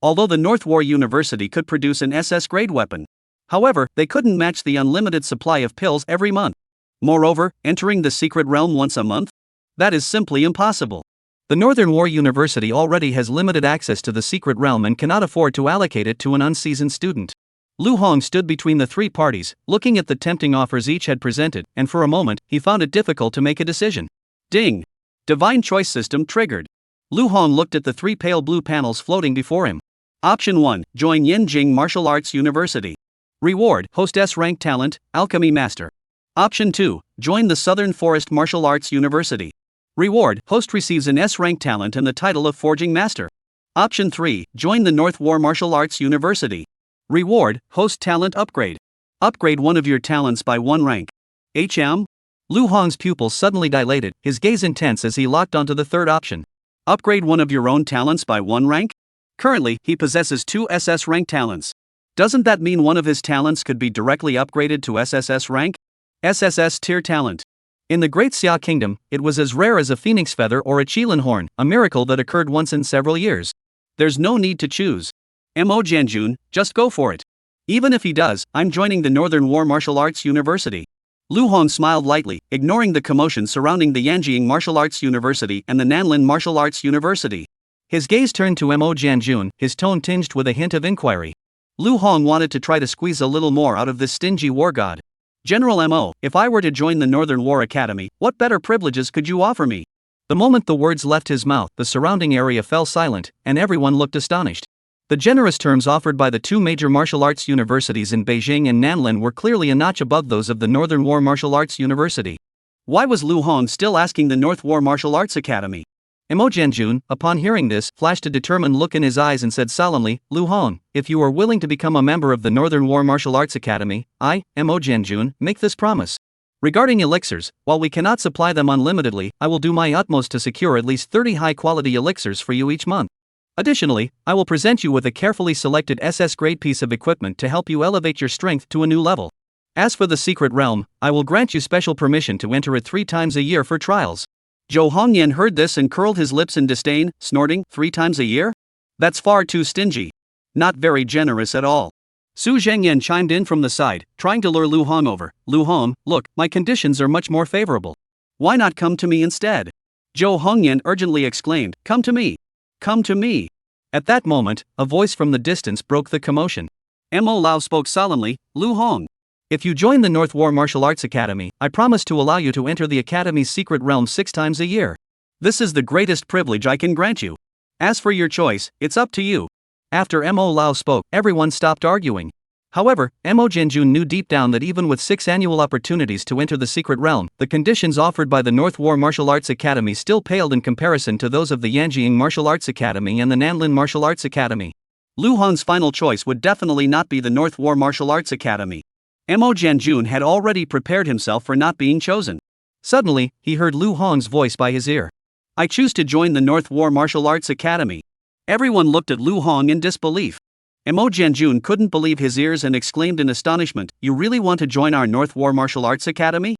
Although the North War University could produce an SS-grade weapon. However, they couldn't match the unlimited supply of pills every month. Moreover, entering the secret realm once a month? That is simply impossible. The Northern War University already has limited access to the secret realm and cannot afford to allocate it to an unseasoned student. Lu Hong stood between the three parties, looking at the tempting offers each had presented, and for a moment, he found it difficult to make a decision. Ding! Divine Choice System triggered. Lu Hong looked at the 3 pale blue panels floating before him. Option 1, join Yanjing Martial Arts University. Reward, host S-rank talent, Alchemy Master. Option 2, join the Southern Forest Martial Arts University. Reward, host receives an S-rank talent and the title of Forging Master. Option 3, join the North War Martial Arts University. Reward, host talent upgrade. Upgrade one of your talents by 1 rank. HM? Lu Hong's pupils suddenly dilated, his gaze intense as he locked onto the third option. Upgrade one of your own talents by 1 rank? Currently, he possesses 2 SS rank talents. Doesn't that mean one of his talents could be directly upgraded to SSS rank? SSS tier talent. In the Great Xia Kingdom, it was as rare as a phoenix feather or a qilin horn, a miracle that occurred once in several years. There's no need to choose. Mo Jianjun, just go for it. Even if he does, I'm joining the Northern War Martial Arts University. Lu Hong smiled lightly, ignoring the commotion surrounding the Yanjiang Martial Arts University and the Nanlin Martial Arts University. His gaze turned to Mo Jianjun, his tone tinged with a hint of inquiry. Lu Hong wanted to try to squeeze a little more out of this stingy war god. General Mo, if I were to join the Northern War Academy, what better privileges could you offer me? The moment the words left his mouth, the surrounding area fell silent, and everyone looked astonished. The generous terms offered by the two major martial arts universities in Beijing and Nanlin were clearly a notch above those of the Northern War Martial Arts University. Why was Lu Hong still asking the North War Martial Arts Academy? Mo Jianjun, upon hearing this, flashed a determined look in his eyes and said solemnly, Lu Hong, if you are willing to become a member of the Northern War Martial Arts Academy, I, Mo Jianjun, make this promise. Regarding elixirs, while we cannot supply them unlimitedly, I will do my utmost to secure at least 30 high-quality elixirs for you each month. Additionally, I will present you with a carefully selected SS-grade piece of equipment to help you elevate your strength to a new level. As for the secret realm, I will grant you special permission to enter it 3 times a year for trials. Zhou Hongyan heard this and curled his lips in disdain, snorting, 3 times a year? That's far too stingy. Not very generous at all. Su Zhengyan chimed in from the side, trying to lure Lu Hong over. Lu Hong, look, my conditions are much more favorable. Why not come to me instead? Zhou Hongyan urgently exclaimed, come to me. Come to me. At that moment, a voice from the distance broke the commotion. Mo Lao spoke solemnly, Lu Hong. If you join the North War Martial Arts Academy, I promise to allow you to enter the Academy's secret realm 6 times a year. This is the greatest privilege I can grant you. As for your choice, it's up to you. After Mo Lao spoke, everyone stopped arguing. However, Mo Jianjun knew deep down that even with 6 annual opportunities to enter the secret realm, the conditions offered by the North War Martial Arts Academy still paled in comparison to those of the Yanjiang Martial Arts Academy and the Nanlin Martial Arts Academy. Lu Hong's final choice would definitely not be the North War Martial Arts Academy. Mo Jianjun had already prepared himself for not being chosen. Suddenly, he heard Lu Hong's voice by his ear. I choose to join the North War Martial Arts Academy. Everyone looked at Lu Hong in disbelief. Mo Jianjun couldn't believe his ears and exclaimed in astonishment, you really want to join our North War Martial Arts Academy?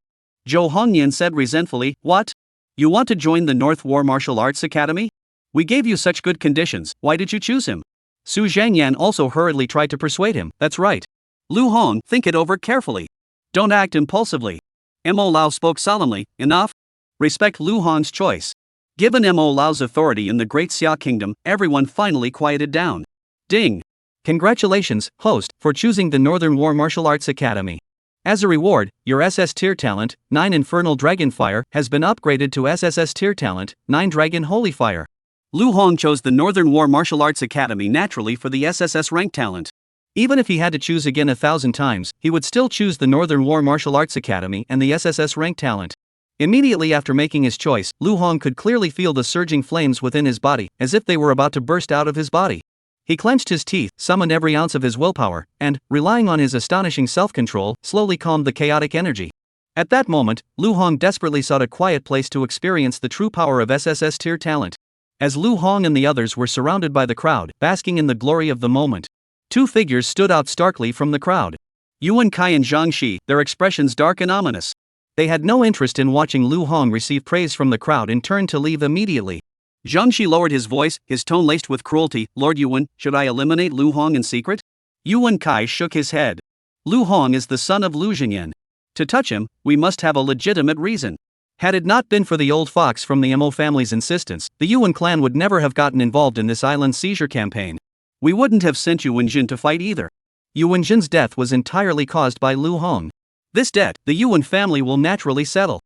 Zhou Hongyan said resentfully, what? You want to join the North War Martial Arts Academy? We gave you such good conditions, why did you choose him? Su Zhangyan also hurriedly tried to persuade him, that's right. Lu Hong, think it over carefully. Don't act impulsively. Mo Lao spoke solemnly, enough? Respect Lu Hong's choice. Given Mo Lao's authority in the Great Xia Kingdom, everyone finally quieted down. Ding! Congratulations, host, for choosing the Northern War Martial Arts Academy. As a reward, your SS tier talent, 9 Infernal Dragon Fire, has been upgraded to SSS tier talent, 9 Dragon Holy Fire. Lu Hong chose the Northern War Martial Arts Academy naturally for the SSS rank talent. Even if he had to choose again 1,000 times, he would still choose the Northern War Martial Arts Academy and the SSS rank talent. Immediately after making his choice, Lu Hong could clearly feel the surging flames within his body, as if they were about to burst out of his body. He clenched his teeth, summoned every ounce of his willpower, and, relying on his astonishing self-control, slowly calmed the chaotic energy. At that moment, Lu Hong desperately sought a quiet place to experience the true power of SSS tier talent. As Lu Hong and the others were surrounded by the crowd, basking in the glory of the moment, 2 figures stood out starkly from the crowd. Yuan Kai and Zhang Shi, their expressions dark and ominous. They had no interest in watching Lu Hong receive praise from the crowd and turned to leave immediately. Zhang Shi lowered his voice, his tone laced with cruelty, Lord Yuan, should I eliminate Lu Hong in secret? Yuan Kai shook his head. Lu Hong is the son of Lu Zhengyan. To touch him, we must have a legitimate reason. Had it not been for the old fox from the Mo family's insistence, the Yuan clan would never have gotten involved in this island seizure campaign. We wouldn't have sent Yu Wenjin to fight either. Yu Wenjin's death was entirely caused by Lu Hong. This debt, the Yuan family will naturally settle.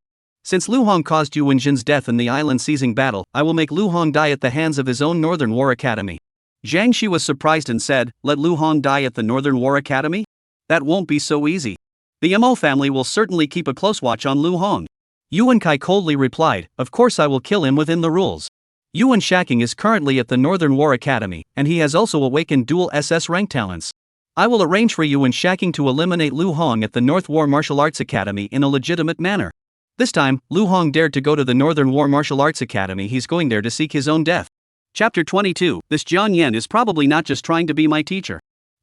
Since Lu Hong caused Yu Wenjin's death in the island seizing battle, I will make Lu Hong die at the hands of his own Northern War Academy. Zhang Shi was surprised and said, let Lu Hong die at the Northern War Academy? That won't be so easy. The Mo family will certainly keep a close watch on Lu Hong. Yuan Kai coldly replied, of course I will kill him within the rules. Yuan Shaking is currently at the Northern War Academy, and he has also awakened dual SS rank talents. I will arrange for Yuan Shaking to eliminate Lu Hong at the North War Martial Arts Academy in a legitimate manner. This time, Lu Hong dared to go to the Northern War Martial Arts Academy. He's going there to seek his own death. Chapter 22, this Jian Yan is probably not just trying to be my teacher.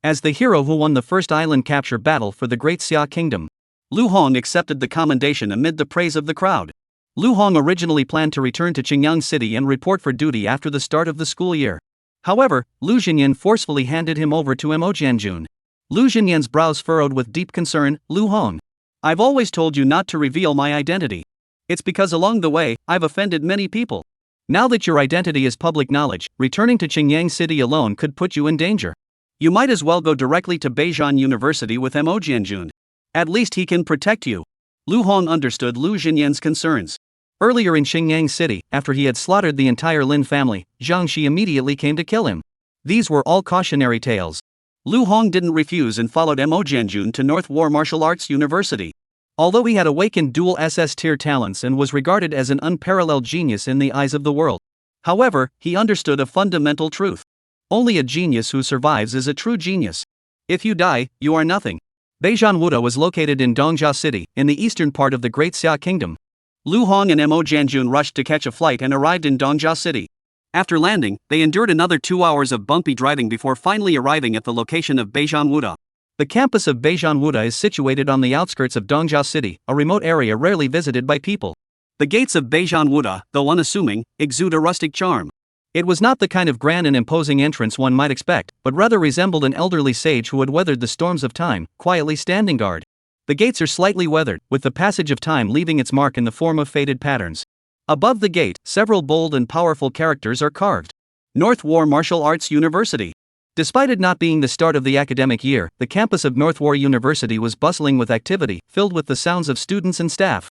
as the hero who won the first island capture battle for the Great Xia Kingdom. Lu Hong accepted the commendation amid the praise of the crowd. Lu Hong originally planned to return to Qingyang City and report for duty after the start of the school year. However, Lu Xinyan forcefully handed him over to Mo Jianjun. Lu Xinyan's brows furrowed with deep concern. Lu Hong, I've always told you not to reveal my identity. It's because along the way, I've offended many people. Now that your identity is public knowledge, returning to Qingyang City alone could put you in danger. You might as well go directly to Beijing University with Mo Jianjun. At least he can protect you. Lu Hong understood Lu Xinyan's concerns. Earlier in Qingyang City, after he had slaughtered the entire Lin family, Zhang Shi immediately came to kill him. These were all cautionary tales. Lu Hong didn't refuse and followed Mo Jianjun to North War Martial Arts University. Although he had awakened dual SS-tier talents and was regarded as an unparalleled genius in the eyes of the world. However, he understood a fundamental truth. Only a genius who survives is a true genius. If you die, you are nothing. Beijing Wuda was located in Dongjia City, in the eastern part of the Great Xia Kingdom. Lu Hong and Mo Jianjun rushed to catch a flight and arrived in Dongjia City. After landing, they endured another 2 hours of bumpy driving before finally arriving at the location of Beijing Wuda. The campus of Beijing Wuda is situated on the outskirts of Dongjia City, a remote area rarely visited by people. The gates of Beijing Wuda, though unassuming, exude a rustic charm. It was not the kind of grand and imposing entrance one might expect, but rather resembled an elderly sage who had weathered the storms of time, quietly standing guard. The gates are slightly weathered, with the passage of time leaving its mark in the form of faded patterns. Above the gate, several bold and powerful characters are carved. North War Martial Arts University. Despite it not being the start of the academic year, the campus of North War University was bustling with activity, filled with the sounds of students and staff.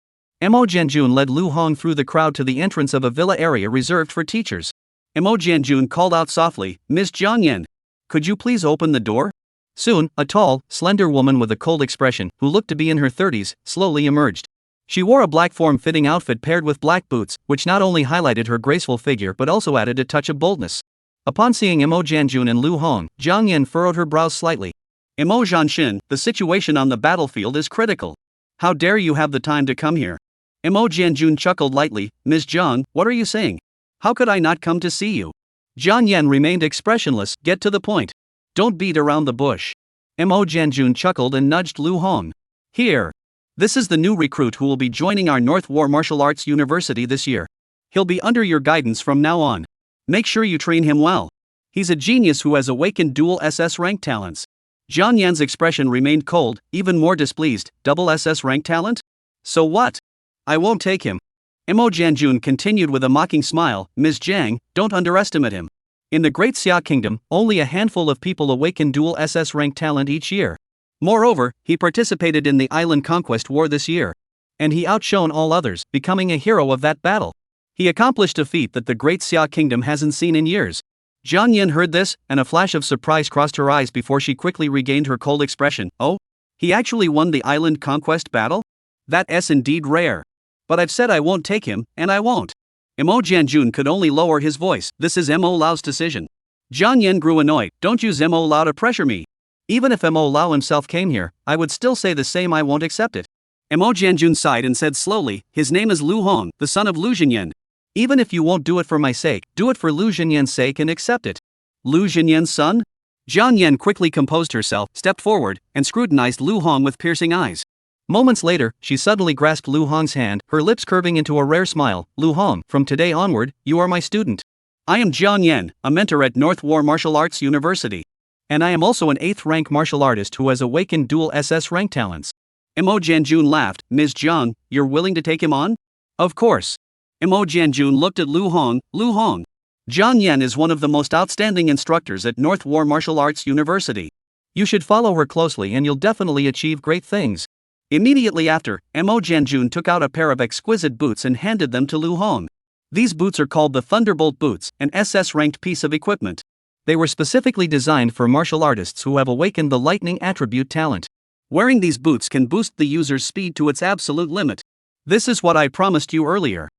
Mo Jianjun led Lu Hong through the crowd to the entrance of a villa area reserved for teachers. Mo Jianjun called out softly, "Miss Zhang Yan, could you please open the door?" Soon, a tall, slender woman with a cold expression, who looked to be in her 30s, slowly emerged. She wore a black form-fitting outfit paired with black boots, which not only highlighted her graceful figure but also added a touch of boldness. Upon seeing Mo Jianjun and Lu Hong, Zhang Yan furrowed her brows slightly. "Mo Jianxin, the situation on the battlefield is critical. How dare you have the time to come here?" Mo Jianjun chuckled lightly. "Ms. Zhang, what are you saying? How could I not come to see you?" Zhang Yan remained expressionless. "Get to the point. Don't beat around the bush." Mo Jianjun chuckled and nudged Lu Hong. "Here. This is the new recruit who will be joining our North War Martial Arts University this year. He'll be under your guidance from now on. Make sure you train him well. He's a genius who has awakened dual SS rank talents." Zhang Yan's expression remained cold, even more displeased. "Double SS rank talent? So what? I won't take him." Mo Jianjun continued with a mocking smile. "Ms. Zhang, don't underestimate him. In the Great Xia Kingdom, only a handful of people awaken dual SS rank talent each year. Moreover, he participated in the Island Conquest War this year. And he outshone all others, becoming a hero of that battle. He accomplished a feat that the Great Xia Kingdom hasn't seen in years." Zhang Yan heard this, and a flash of surprise crossed her eyes before she quickly regained her cold expression. "Oh? He actually won the Island Conquest battle? That's indeed rare. But I've said I won't take him, and I won't." Mo Jianjun could only lower his voice. "This is Mo Lao's decision." Zhang Yan grew annoyed. "Don't use Mo Lao to pressure me. Even if Mo Lao himself came here, I would still say the same. I won't accept it." Mo Jianjun sighed and said slowly, "His name is Lu Hong, the son of Lu Xinyan. Even if you won't do it for my sake, do it for Lu Xinyan's sake and accept it." "Lu Xinyan's son?" Zhang Yan quickly composed herself, stepped forward, and scrutinized Lu Hong with piercing eyes. Moments later, she suddenly grasped Lu Hong's hand, her lips curving into a rare smile. "Lu Hong, from today onward, you are my student. I am Zhang Yan, a mentor at North War Martial Arts University. And I am also an 8th rank martial artist who has awakened dual SS rank talents." Mo Jianjun laughed. "Ms. Zhang, you're willing to take him on?" "Of course." Mo Jianjun looked at Lu Hong. "Lu Hong, Zhang Yan is one of the most outstanding instructors at North War Martial Arts University. You should follow her closely and you'll definitely achieve great things." Immediately after, Mo Jianjun took out a pair of exquisite boots and handed them to Lu Hong. These boots are called the Thunderbolt Boots, an SS-ranked piece of equipment. They were specifically designed for martial artists who have awakened the lightning attribute talent. Wearing these boots can boost the user's speed to its absolute limit. This is what I promised you earlier.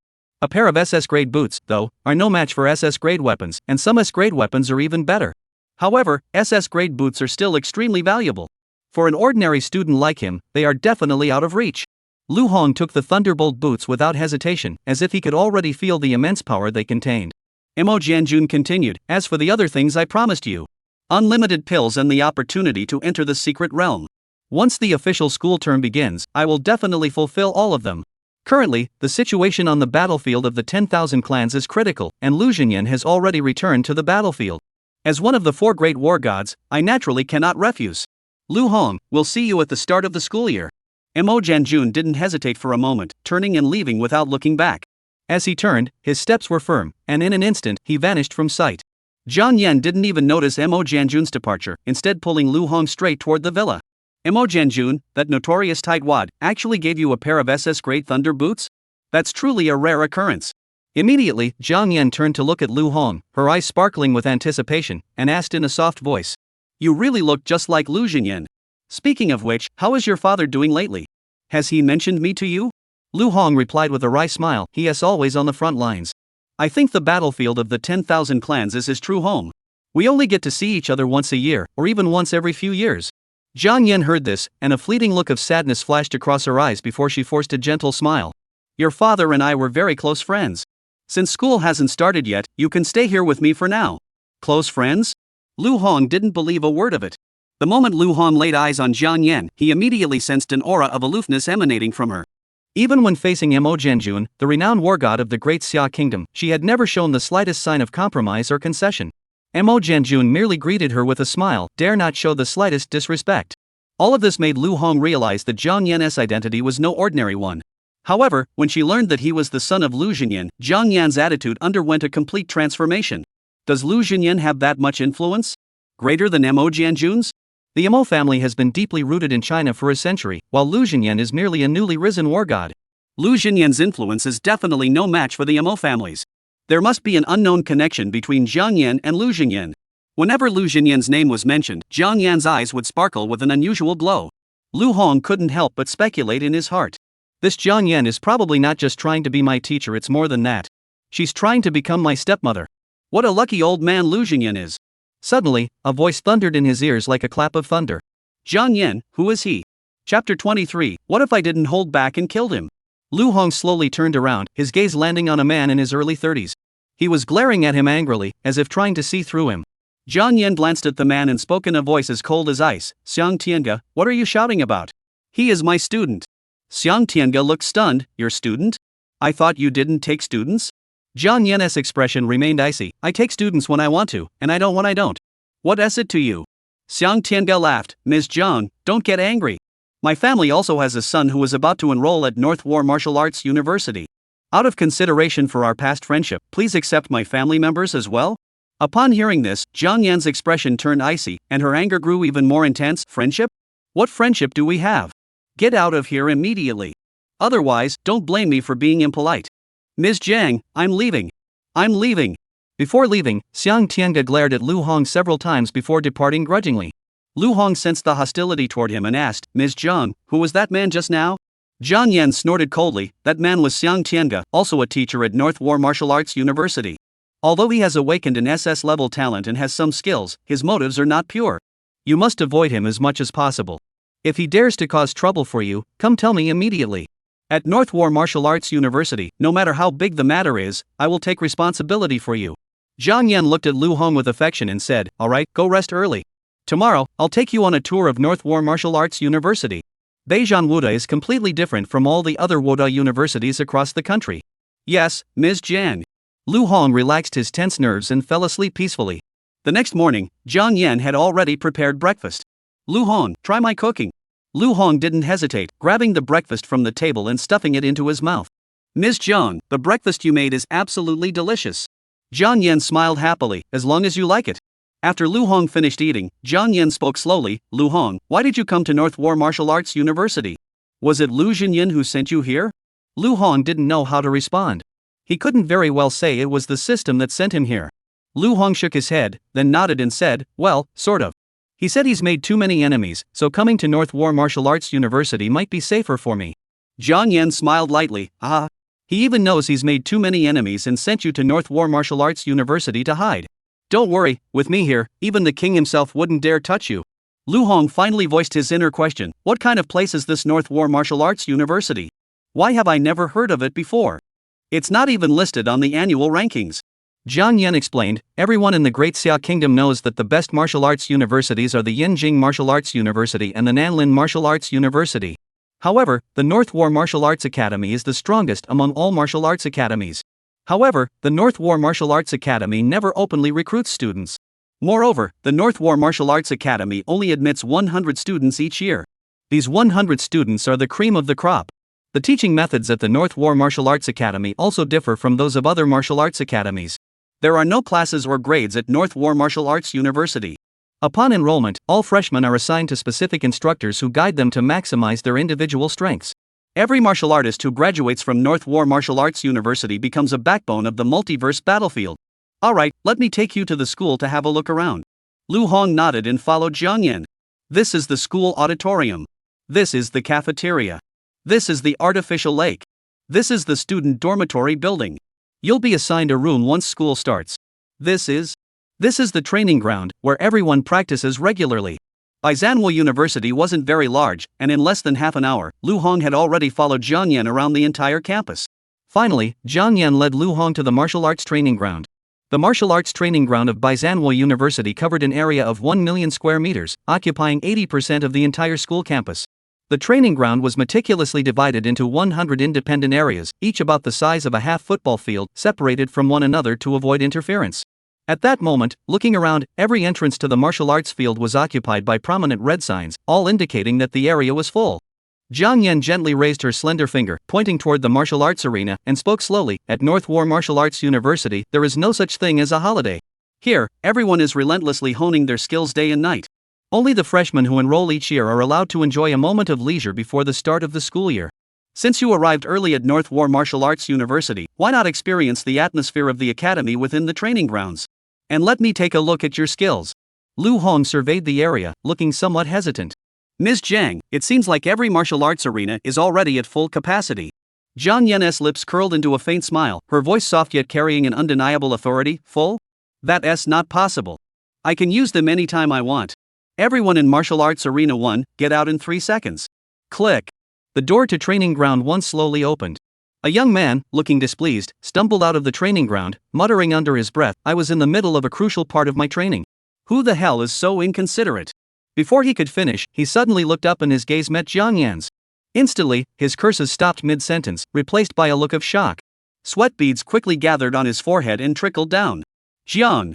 A pair of SS-grade boots, though, are no match for SS-grade weapons, and some S-grade weapons are even better. However, SS-grade boots are still extremely valuable. For an ordinary student like him, they are definitely out of reach. Lu Hong took the Thunderbolt boots without hesitation, as if he could already feel the immense power they contained. Mo Jianjun continued, "As for the other things I promised you, unlimited pills and the opportunity to enter the secret realm. Once the official school term begins, I will definitely fulfill all of them. Currently, the situation on the battlefield of the 10,000 clans is critical, and Lu Xinyan has already returned to the battlefield. As one of the 4 great war gods, I naturally cannot refuse. Lu Hong, we'll see you at the start of the school year. Mo Jianjun didn't hesitate for a moment, turning and leaving without looking back. As he turned, his steps were firm, and in an instant, he vanished from sight. Zhang Yan didn't even notice Mo Jianjun's departure, instead pulling Lu Hong straight toward the villa. Mo Jianjun, that notorious tightwad, actually gave you a pair of SS Great Thunder boots? That's truly a rare occurrence. Immediately, Zhang Yan turned to look at Lu Hong, her eyes sparkling with anticipation, and asked in a soft voice. You really look just like Lu Xinyan. Speaking of which, how is your father doing lately? Has he mentioned me to you? Lu Hong replied with a wry smile, he is always on the front lines. I think the battlefield of the 10,000 clans is his true home. We only get to see each other once a year, or even once every few years. Zhang Yan heard this, and a fleeting look of sadness flashed across her eyes before she forced a gentle smile. Your father and I were very close friends. Since school hasn't started yet, you can stay here with me for now. Close friends? Lu Hong didn't believe a word of it. The moment Lu Hong laid eyes on Zhang Yan, he immediately sensed an aura of aloofness emanating from her. Even when facing Mo Jianjun, the renowned war god of the Great Xia Kingdom, she had never shown the slightest sign of compromise or concession. Mo Jianjun merely greeted her with a smile, dare not show the slightest disrespect. All of this made Lu Hong realize that Zhang Yan's identity was no ordinary one. However, when she learned that he was the son of Lu Xinyan, Zhang Yan's attitude underwent a complete transformation. Does Lu Xinyan have that much influence? Greater than Mo Jianjun's? The Mo family has been deeply rooted in China for a century, while Lu Xinyan is merely a newly risen war god. Lu Xinyan's influence is definitely no match for the Mo families. There must be an unknown connection between Zhang Yan and Lu Xinyan. Whenever Lu Xinyan's name was mentioned, Zhang Yan's eyes would sparkle with an unusual glow. Lu Hong couldn't help but speculate in his heart. This Zhang Yan is probably not just trying to be my teacher, it's more than that. She's trying to become my stepmother. What a lucky old man Lu Xinyan is. Suddenly, a voice thundered in his ears like a clap of thunder. Zhang Yan, who is he? Chapter 23, What if I didn't hold back and killed him? Lu Hong slowly turned around, his gaze landing on a man in his early 30s. He was glaring at him angrily, as if trying to see through him. Zhang Yan glanced at the man and spoke in a voice as cold as ice. Xiang Tianga, what are you shouting about? He is my student. Xiang Tianga looked stunned. Your student? I thought you didn't take students? Zhang Yan's expression remained icy. I take students when I want to, and I don't when I don't. What is it to you? Xiang Tianga laughed. Ms. Zhang, don't get angry. My family also has a son who is about to enroll at North War Martial Arts University. Out of consideration for our past friendship, please accept my family members as well? Upon hearing this, Zhang Yan's expression turned icy, and her anger grew even more intense. Friendship? What friendship do we have? Get out of here immediately. Otherwise, don't blame me for being impolite. Ms. Zhang, I'm leaving. I'm leaving. Before leaving, Xiang Tianga glared at Lu Hong several times before departing grudgingly. Lu Hong sensed the hostility toward him and asked, Ms. Zhang, who was that man just now? Zhang Yan snorted coldly. That man was Xiang Tianga, also a teacher at North War Martial Arts University. Although he has awakened an SS-level talent and has some skills, his motives are not pure. You must avoid him as much as possible. If he dares to cause trouble for you, come tell me immediately. At North War Martial Arts University, no matter how big the matter is, I will take responsibility for you. Zhang Yan looked at Lu Hong with affection and said, Alright, go rest early. Tomorrow, I'll take you on a tour of North War Martial Arts University. Beijing Wuda is completely different from all the other Wuda universities across the country. Yes, Ms. Zhang. Lu Hong relaxed his tense nerves and fell asleep peacefully. The next morning, Zhang Yan had already prepared breakfast. Lu Hong, try my cooking. Lu Hong didn't hesitate, grabbing the breakfast from the table and stuffing it into his mouth. Ms. Zhang, the breakfast you made is absolutely delicious. Zhang Yan smiled happily, as long as you like it. After Lu Hong finished eating, Zhang Yan spoke slowly. Lu Hong, why did you come to North War Martial Arts University? Was it Lu Xinyan who sent you here? Lu Hong didn't know how to respond. He couldn't very well say it was the system that sent him here. Lu Hong shook his head, then nodded and said, well, sort of. He said he's made too many enemies, so coming to North War Martial Arts University might be safer for me. Zhang Yan smiled lightly. Ah. He even knows he's made too many enemies and sent you to North War Martial Arts University to hide. Don't worry, with me here, even the king himself wouldn't dare touch you. Lu Hong finally voiced his inner question. What kind of place is this North War Martial Arts University? Why have I never heard of it before? It's not even listed on the annual rankings. Jiang Yan explained, everyone in the Great Xia Kingdom knows that the best martial arts universities are the Yinjing Martial Arts University and the Nanlin Martial Arts University. However, the North War Martial Arts Academy is the strongest among all martial arts academies. However, the North War Martial Arts Academy never openly recruits students. Moreover, the North War Martial Arts Academy only admits 100 students each year. These 100 students are the cream of the crop. The teaching methods at the North War Martial Arts Academy also differ from those of other martial arts academies. There are no classes or grades at North War Martial Arts University. Upon enrollment, all freshmen are assigned to specific instructors who guide them to maximize their individual strengths. Every martial artist who graduates from North War Martial Arts University becomes a backbone of the multiverse battlefield. Alright, let me take you to the school to have a look around. Lu Hong nodded and followed Jiang Yan. This is the school auditorium. This is the cafeteria. This is the artificial lake. This is the student dormitory building. You'll be assigned a room once school starts. This is the training ground, where everyone practices regularly. Zanhua University wasn't very large, and in less than half an hour, Lu Hong had already followed Jiang Yan around the entire campus. Finally, Jiang Yan led Lu Hong to the martial arts training ground. The martial arts training ground of Zanhua University covered an area of 1 million square meters, occupying 80% of the entire school campus. The training ground was meticulously divided into 100 independent areas, each about the size of a half football field, separated from one another to avoid interference. At that moment, looking around, every entrance to the martial arts field was occupied by prominent red signs, all indicating that the area was full. Jiang Yan gently raised her slender finger, pointing toward the martial arts arena, and spoke slowly, at North War Martial Arts University, there is no such thing as a holiday. Here, everyone is relentlessly honing their skills day and night. Only the freshmen who enroll each year are allowed to enjoy a moment of leisure before the start of the school year. Since you arrived early at North War Martial Arts University, why not experience the atmosphere of the academy within the training grounds? And let me take a look at your skills. Lu Hong surveyed the area, looking somewhat hesitant. Ms. Zhang, it seems like every martial arts arena is already at full capacity. Jiang Yan's lips curled into a faint smile, her voice soft yet carrying an undeniable authority. Full? That's not possible. I can use them anytime I want. Everyone in Martial Arts Arena 1, get out in 3 seconds. Click. The door to Training Ground 1 slowly opened. A young man, looking displeased, stumbled out of the training ground, muttering under his breath, I was in the middle of a crucial part of my training. Who the hell is so inconsiderate? Before he could finish, he suddenly looked up and his gaze met Jiang Yan's. Instantly, his curses stopped mid-sentence, replaced by a look of shock. Sweat beads quickly gathered on his forehead and trickled down. Jiang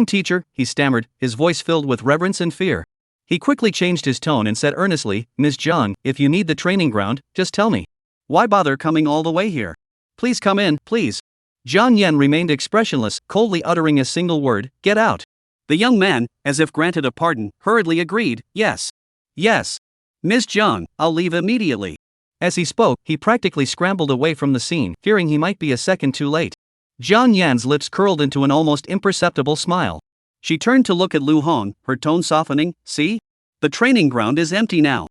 teacher, he stammered, his voice filled with reverence and fear. He quickly changed his tone and said earnestly, Ms. Jiang, if you need the training ground, just tell me. Why bother coming all the way here? Please come in, please. Jiang Yan remained expressionless, coldly uttering a single word, get out. The young man, as if granted a pardon, hurriedly agreed, yes. Yes. Ms. Jiang, I'll leave immediately. As he spoke, he practically scrambled away from the scene, fearing he might be a second too late. Jiang Yan's lips curled into an almost imperceptible smile. She turned to look at Lu Hong, her tone softening, see? The training ground is empty now.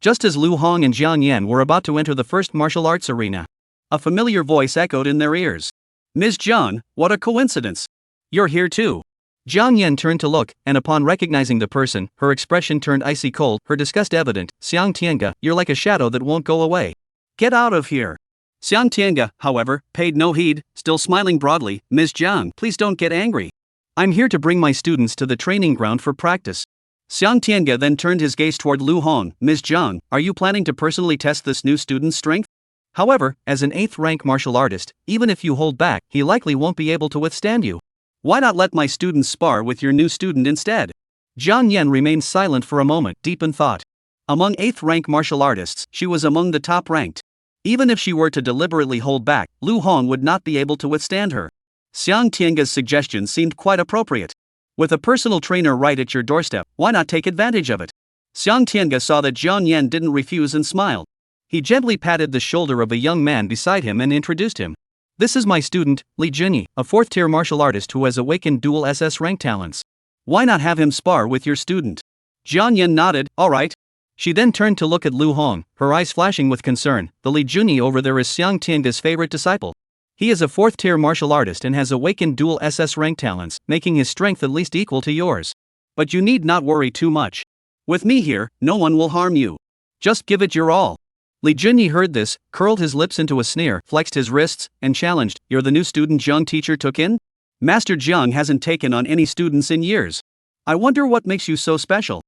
Just as Lu Hong and Jiang Yan were about to enter the first martial arts arena, a familiar voice echoed in their ears. Ms. Jiang, what a coincidence. You're here too. Jiang Yan turned to look, and upon recognizing the person, her expression turned icy cold, her disgust evident. Xiang Tianga, you're like a shadow that won't go away. Get out of here. Xiang Tianga, however, paid no heed, still smiling broadly. Ms. Jiang, please don't get angry. I'm here to bring my students to the training ground for practice. Xiang Tianga then turned his gaze toward Lu Hong. Ms. Jiang, are you planning to personally test this new student's strength? However, as an 8th rank martial artist, even if you hold back, he likely won't be able to withstand you. Why not let my students spar with your new student instead? Jiang Yan remained silent for a moment, deep in thought. Among 8th rank martial artists, she was among the top ranked. Even if she were to deliberately hold back, Lu Hong would not be able to withstand her. Xiang Tianga's suggestion seemed quite appropriate. With a personal trainer right at your doorstep, why not take advantage of it? Xiang Tianga saw that Jiang Yan didn't refuse and smiled. He gently patted the shoulder of a young man beside him and introduced him. This is my student, Li Junyi, a 4th-tier martial artist who has awakened dual SS rank talents. Why not have him spar with your student? Jiang Yan nodded, alright. She then turned to look at Lu Hong, her eyes flashing with concern. The Li Junyi over there is Xiang Tianga's favorite disciple. He is a 4th-tier martial artist and has awakened dual SS rank talents, making his strength at least equal to yours. But you need not worry too much. With me here, no one will harm you. Just give it your all. Li Junyi heard this, curled his lips into a sneer, flexed his wrists, and challenged, you're the new student Jiang teacher took in? Master Jiang hasn't taken on any students in years. I wonder what makes you so special.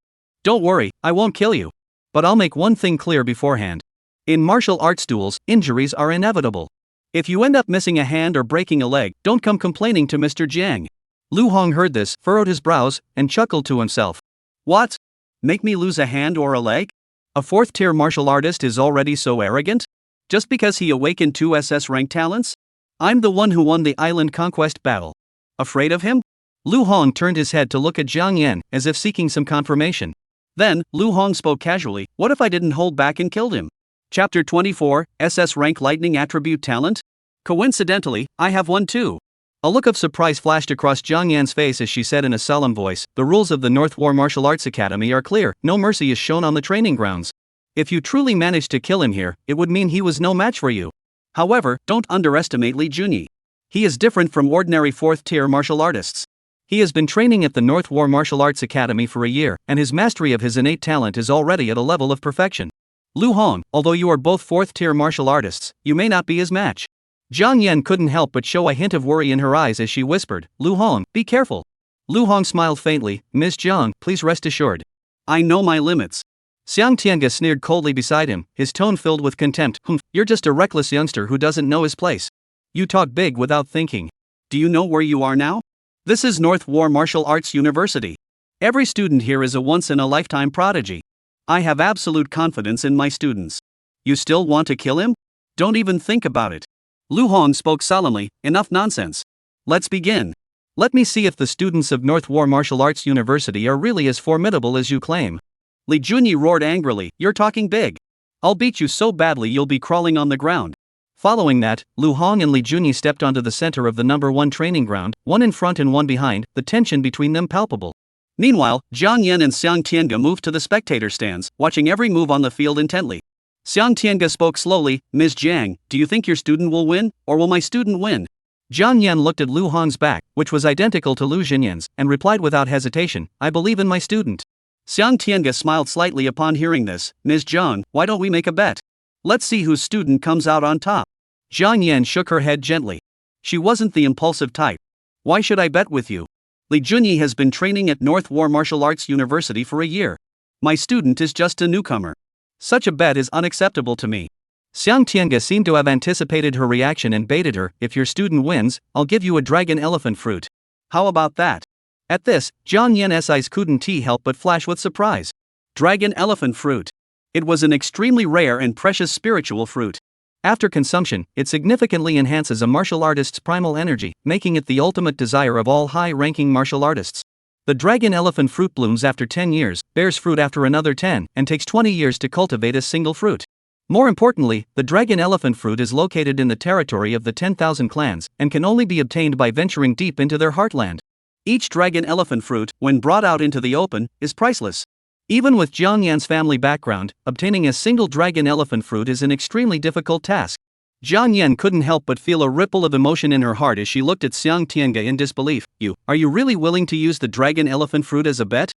Don't worry, I won't kill you. But I'll make one thing clear beforehand. In martial arts duels, injuries are inevitable. If you end up missing a hand or breaking a leg, don't come complaining to Mr. Jiang. Lu Hong heard this, furrowed his brows, and chuckled to himself. What? Make me lose a hand or a leg? A fourth-tier martial artist is already so arrogant? Just because he awakened 2 SS rank talents? I'm the one who won the island conquest battle. Afraid of him? Lu Hong turned his head to look at Jiang Yan, as if seeking some confirmation. Then, Lu Hong spoke casually, what if I didn't hold back and killed him? Chapter 24, SS rank lightning attribute talent? Coincidentally, I have one too. A look of surprise flashed across Jiang Yan's face as she said in a solemn voice, the rules of the North War Martial Arts Academy are clear, no mercy is shown on the training grounds. If you truly managed to kill him here, it would mean he was no match for you. However, don't underestimate Li Junyi. He is different from ordinary 4th-tier martial artists. He has been training at the North War Martial Arts Academy for a year, and his mastery of his innate talent is already at a level of perfection. Lu Hong, although you are both 4th-tier martial artists, you may not be his match. Jiang Yan couldn't help but show a hint of worry in her eyes as she whispered, Lu Hong, be careful. Lu Hong smiled faintly, Ms. Jiang, please rest assured. I know my limits. Xiang Tiange sneered coldly beside him, his tone filled with contempt. You're just a reckless youngster who doesn't know his place. You talk big without thinking. Do you know where you are now? This is North War Martial Arts University. Every student here is a once-in-a-lifetime prodigy. I have absolute confidence in my students. You still want to kill him? Don't even think about it. Lu Hong spoke solemnly, enough nonsense. Let's begin. Let me see if the students of North War Martial Arts University are really as formidable as you claim. Li Junyi roared angrily, you're talking big. I'll beat you so badly you'll be crawling on the ground. Following that, Lu Hong and Li Junyi stepped onto the center of the number 1 training ground, one in front and one behind, the tension between them palpable. Meanwhile, Jiang Yan and Xiang Tiange moved to the spectator stands, watching every move on the field intently. Xiang Tiange spoke slowly, Ms. Jiang, do you think your student will win, or will my student win? Jiang Yan looked at Lu Hong's back, which was identical to Lu Xinyan's, and replied without hesitation, I believe in my student. Xiang Tiange smiled slightly upon hearing this, Ms. Jiang, why don't we make a bet? Let's see whose student comes out on top. Jiang Yan shook her head gently. She wasn't the impulsive type. Why should I bet with you? Li Junyi has been training at North War Martial Arts University for a year. My student is just a newcomer. Such a bet is unacceptable to me. Xiang Tiange seemed to have anticipated her reaction and baited her, if your student wins, I'll give you a dragon elephant fruit. How about that? At this, Jiang Yan's eyes couldn't help but flash with surprise. Dragon elephant fruit. It was an extremely rare and precious spiritual fruit. After consumption, it significantly enhances a martial artist's primal energy, making it the ultimate desire of all high-ranking martial artists. The dragon elephant fruit blooms after 10 years, bears fruit after another 10, and takes 20 years to cultivate a single fruit. More importantly, the dragon elephant fruit is located in the territory of the 10,000 clans, and can only be obtained by venturing deep into their heartland. Each dragon elephant fruit, when brought out into the open, is priceless. Even with Jiang Yan's family background, obtaining a single dragon elephant fruit is an extremely difficult task. Jiang Yan couldn't help but feel a ripple of emotion in her heart as she looked at Xiang Tiange in disbelief. Are you really willing to use the dragon elephant fruit as a bet?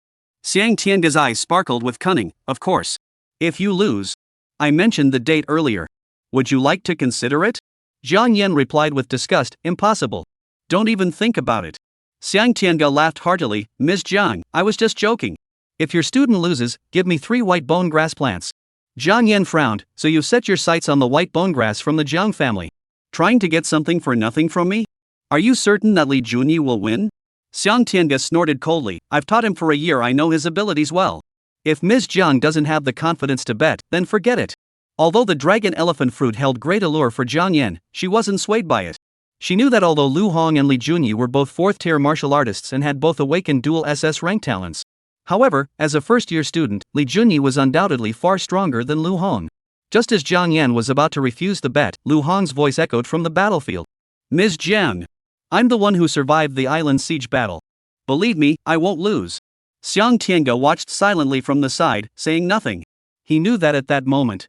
Xiang Tiange's eyes sparkled with cunning, of course. If you lose. I mentioned the date earlier. Would you like to consider it? Jiang Yan replied with disgust, impossible. Don't even think about it. Xiang Tiange laughed heartily, Ms. Jiang, I was just joking. If your student loses, give me 3 white bone grass plants. Jiang Yan frowned, so you set your sights on the white bone grass from the Jiang family. Trying to get something for nothing from me? Are you certain that Li Junyi will win? Xiang Tiange snorted coldly, I've taught him for a year, I know his abilities well. If Ms. Jiang doesn't have the confidence to bet, then forget it. Although the dragon elephant fruit held great allure for Jiang Yan, she wasn't swayed by it. She knew that although Lu Hong and Li Junyi were both 4th-tier martial artists and had both awakened dual SS rank talents. However, as a first-year student, Li Junyi was undoubtedly far stronger than Lu Hong. Just as Jiang Yan was about to refuse the bet, Lu Hong's voice echoed from the battlefield. Ms. Jiang. I'm the one who survived the island siege battle. Believe me, I won't lose. Xiang Tiange watched silently from the side, saying nothing. He knew that at that moment,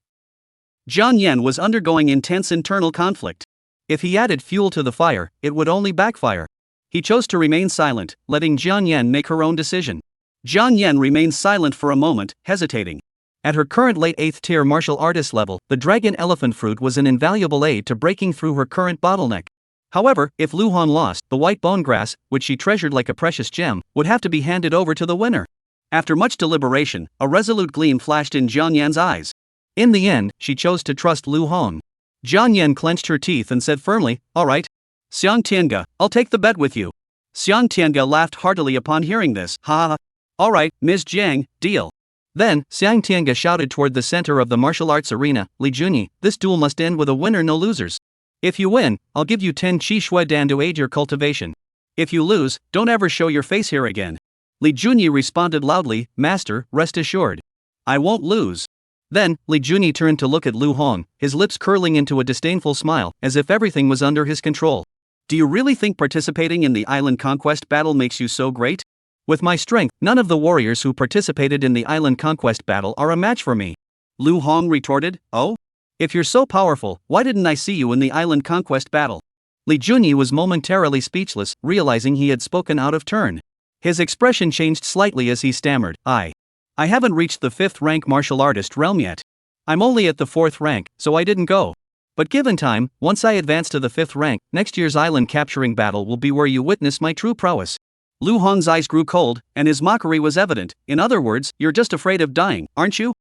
Jiang Yan was undergoing intense internal conflict. If he added fuel to the fire, it would only backfire. He chose to remain silent, letting Jiang Yan make her own decision. Jiang Yan remained silent for a moment, hesitating. At her current late 8th-tier martial artist level, the dragon elephant fruit was an invaluable aid to breaking through her current bottleneck. However, if Lu Hong lost, the white bone grass, which she treasured like a precious gem, would have to be handed over to the winner. After much deliberation, a resolute gleam flashed in Jiang Yan's eyes. In the end, she chose to trust Lu Hong. Jiang Yan clenched her teeth and said firmly, "All right. Xiang Tianga, I'll take the bet with you." Xiang Tianga laughed heartily upon hearing this. "Ha ha. All right, Ms. Jiang, deal." Then, Xiang Tianga shouted toward the center of the martial arts arena, "Li Junyi, this duel must end with a winner, no losers. If you win, I'll give you 10 Qi Shui Dan to aid your cultivation. If you lose, don't ever show your face here again." Li Junyi responded loudly, "Master, rest assured. I won't lose." Then, Li Junyi turned to look at Lu Hong, his lips curling into a disdainful smile, as if everything was under his control. "Do you really think participating in the island conquest battle makes you so great? With my strength, none of the warriors who participated in the island conquest battle are a match for me." Lu Hong retorted, "Oh? If you're so powerful, why didn't I see you in the island conquest battle?" Li Junyi was momentarily speechless, realizing he had spoken out of turn. His expression changed slightly as he stammered, I haven't reached the 5th rank martial artist realm yet. I'm only at the 4th rank, so I didn't go. But given time, once I advance to the 5th rank, next year's island capturing battle will be where you witness my true prowess." Lu Hong's eyes grew cold, and his mockery was evident. "In other words, you're just afraid of dying, aren't you?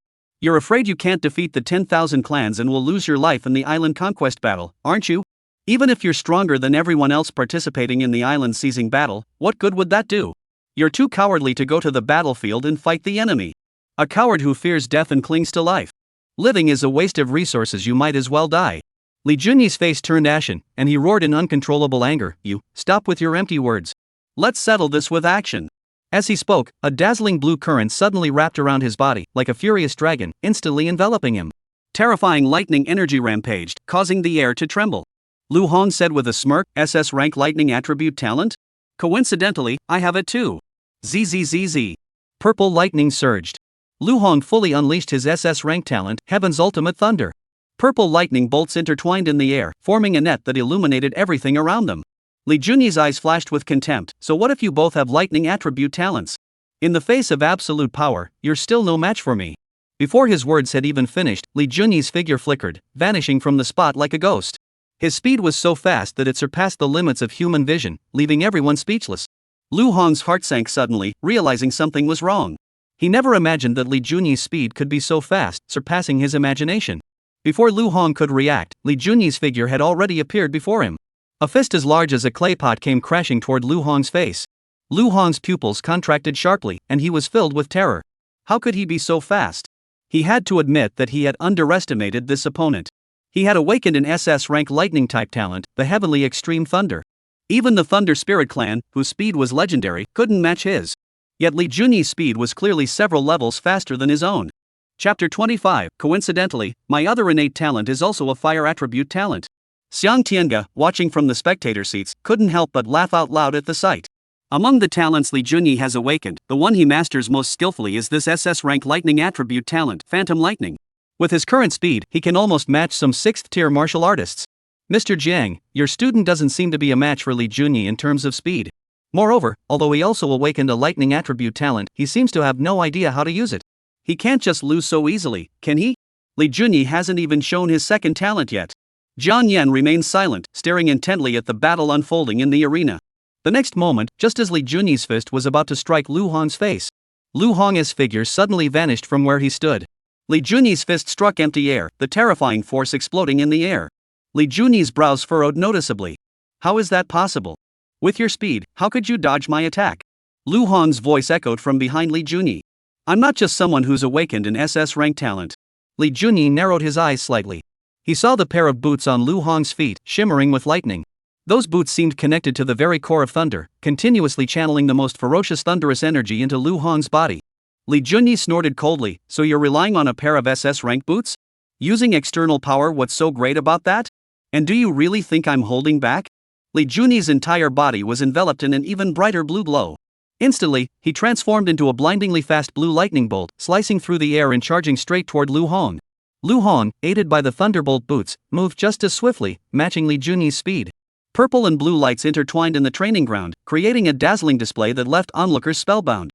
You're afraid you can't defeat the 10,000 clans and will lose your life in the island conquest battle, aren't you? Even if you're stronger than everyone else participating in the island seizing battle, what good would that do? You're too cowardly to go to the battlefield and fight the enemy. A coward who fears death and clings to life. Living is a waste of resources, you might as well die." Li Junyi's face turned ashen, and he roared in uncontrollable anger, "You, stop with your empty words. Let's settle this with action." As he spoke, a dazzling blue current suddenly wrapped around his body, like a furious dragon, instantly enveloping him. Terrifying lightning energy rampaged, causing the air to tremble. Lu Hong said with a smirk, "SS rank lightning attribute talent? Coincidentally, I have it too." ZZZZ. Purple lightning surged. Lu Hong fully unleashed his SS rank talent, Heaven's Ultimate Thunder. Purple lightning bolts intertwined in the air, forming a net that illuminated everything around them. Li Junyi's eyes flashed with contempt. "So what if you both have lightning attribute talents? In the face of absolute power, you're still no match for me." Before his words had even finished, Li Junyi's figure flickered, vanishing from the spot like a ghost. His speed was so fast that it surpassed the limits of human vision, leaving everyone speechless. Lu Hong's heart sank suddenly, realizing something was wrong. He never imagined that Li Junyi's speed could be so fast, surpassing his imagination. Before Lu Hong could react, Li Junyi's figure had already appeared before him. A fist as large as a clay pot came crashing toward Lu Hong's face. Lu Hong's pupils contracted sharply, and he was filled with terror. How could he be so fast? He had to admit that he had underestimated this opponent. He had awakened an SS rank lightning type talent, the Heavenly Extreme Thunder. Even the Thunder Spirit clan, whose speed was legendary, couldn't match his. Yet Li Junyi's speed was clearly several levels faster than his own. Chapter 25. Coincidentally, my other innate talent is also a fire attribute talent. Xiang Tianga, watching from the spectator seats, couldn't help but laugh out loud at the sight. Among the talents Li Junyi has awakened, the one he masters most skillfully is this SS rank lightning attribute talent, Phantom Lightning. With his current speed, he can almost match some 6th tier martial artists. Mr. Jiang, your student doesn't seem to be a match for Li Junyi in terms of speed. Moreover, although he also awakened a lightning attribute talent, he seems to have no idea how to use it. He can't just lose so easily, can he? Li Junyi hasn't even shown his second talent yet. Jiang Yan remained silent, staring intently at the battle unfolding in the arena. The next moment, just as Li Junyi's fist was about to strike Lu Hong's face, Lu Hong's figure suddenly vanished from where he stood. Li Junyi's fist struck empty air, the terrifying force exploding in the air. Li Junyi's brows furrowed noticeably. How is that possible? With your speed, how could you dodge my attack? Lu Hong's voice echoed from behind Li Junyi. I'm not just someone who's awakened an SS rank talent. Li Junyi narrowed his eyes slightly. He saw the pair of boots on Lu Hong's feet, shimmering with lightning. Those boots seemed connected to the very core of thunder, continuously channeling the most ferocious thunderous energy into Lu Hong's body. Li Junyi snorted coldly, so you're relying on a pair of SS rank boots? Using external power, what's so great about that? And do you really think I'm holding back? Li Junyi's entire body was enveloped in an even brighter blue glow. Instantly, he transformed into a blindingly fast blue lightning bolt, slicing through the air and charging straight toward Lu Hong. Lu Hong, aided by the thunderbolt boots, moved just as swiftly, matching Li Junyi's speed. Purple and blue lights intertwined in the training ground, creating a dazzling display that left onlookers spellbound.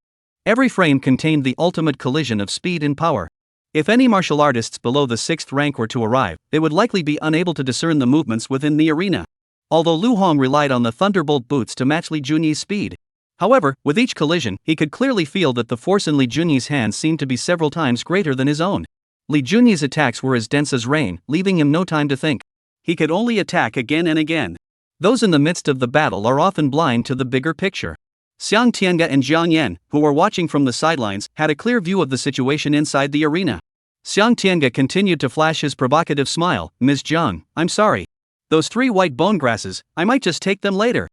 Every frame contained the ultimate collision of speed and power. If any martial artists below the 6th rank were to arrive, they would likely be unable to discern the movements within the arena. although Lu Hong relied on the Thunderbolt boots to match Li Junyi's speed. However, with each collision, he could clearly feel that the force in Li Junyi's hands seemed to be several times greater than his own. Li Junyi's attacks were as dense as rain, leaving him no time to think. He could only attack again and again. Those in the midst of the battle are often blind to the bigger picture. Xiang Tiange and Jiang Yan, who were watching from the sidelines, had a clear view of the situation inside the arena. Xiang Tiange continued to flash his provocative smile. Ms. Jiang, I'm sorry. Those 3 white bone grasses, I might just take them later.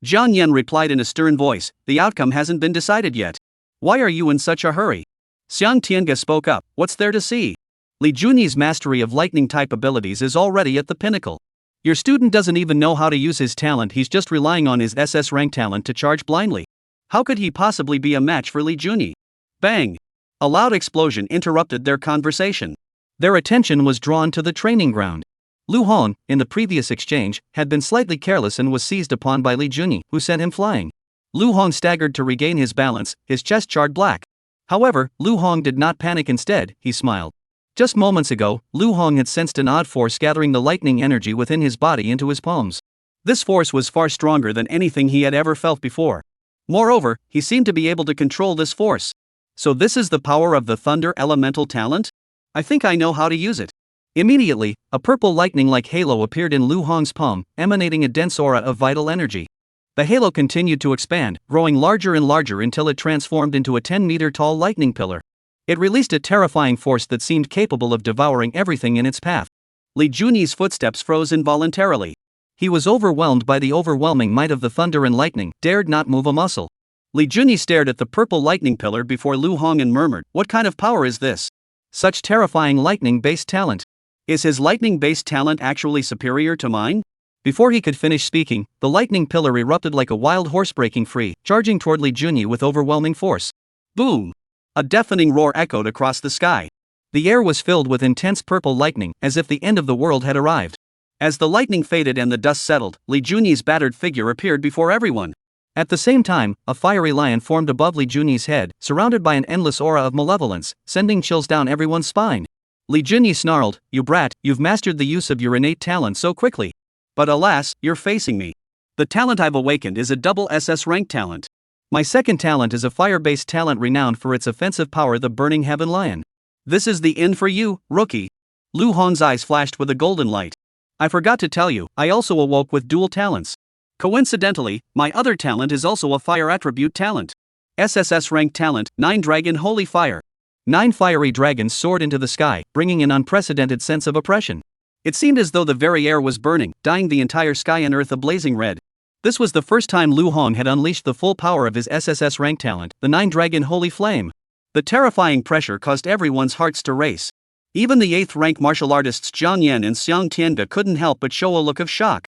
Jiang Yan replied in a stern voice, the outcome hasn't been decided yet. Why are you in such a hurry? Xiang Tiange spoke up, what's there to see? Li Junyi's mastery of lightning-type abilities is already at the pinnacle. Your student doesn't even know how to use his talent, he's just relying on his SS rank talent to charge blindly. How could he possibly be a match for Li Junyi? Bang! A loud explosion interrupted their conversation. Their attention was drawn to the training ground. Lu Hong, in the previous exchange, had been slightly careless and was seized upon by Li Junyi, who sent him flying. Lu Hong staggered to regain his balance, his chest charred black. However, Lu Hong did not panic, instead, he smiled. Just moments ago, Lu Hong had sensed an odd force gathering the lightning energy within his body into his palms. This force was far stronger than anything he had ever felt before. Moreover, he seemed to be able to control this force. So this is the power of the thunder elemental talent? I think I know how to use it. Immediately, a purple lightning-like halo appeared in Lu Hong's palm, emanating a dense aura of vital energy. The halo continued to expand, growing larger and larger until it transformed into a 10-meter-tall lightning pillar. It released a terrifying force that seemed capable of devouring everything in its path. Li Junyi's footsteps froze involuntarily. He was overwhelmed by the overwhelming might of the thunder and lightning, dared not move a muscle. Li Junyi stared at the purple lightning pillar before Lu Hong and murmured, what kind of power is this? Such terrifying lightning-based talent. Is his lightning-based talent actually superior to mine? Before he could finish speaking, the lightning pillar erupted like a wild horse breaking free, charging toward Li Junyi with overwhelming force. Boom! A deafening roar echoed across the sky. The air was filled with intense purple lightning, as if the end of the world had arrived. As the lightning faded and the dust settled, Li Junyi's battered figure appeared before everyone. At the same time, a fiery lion formed above Li Junyi's head, surrounded by an endless aura of malevolence, sending chills down everyone's spine. Li Junyi snarled, you brat, you've mastered the use of your innate talent so quickly. But alas, you're facing me. The talent I've awakened is a double SS rank talent. My second talent is a fire-based talent renowned for its offensive power, the Burning Heaven Lion. This is the end for you, rookie. Lu Hong's eyes flashed with a golden light. I forgot to tell you, I also awoke with dual talents. Coincidentally, my other talent is also a fire attribute talent. SSS rank talent, 9 Dragon Holy Fire. 9 fiery dragons soared into the sky, bringing an unprecedented sense of oppression. It seemed as though the very air was burning, dyeing the entire sky and earth a blazing red. This was the first time Lu Hong had unleashed the full power of his SSS rank talent, the 9 Dragon Holy Flame. The terrifying pressure caused everyone's hearts to race. Even the 8th rank martial artists Jiang Yan and Xiang Tiange couldn't help but show a look of shock.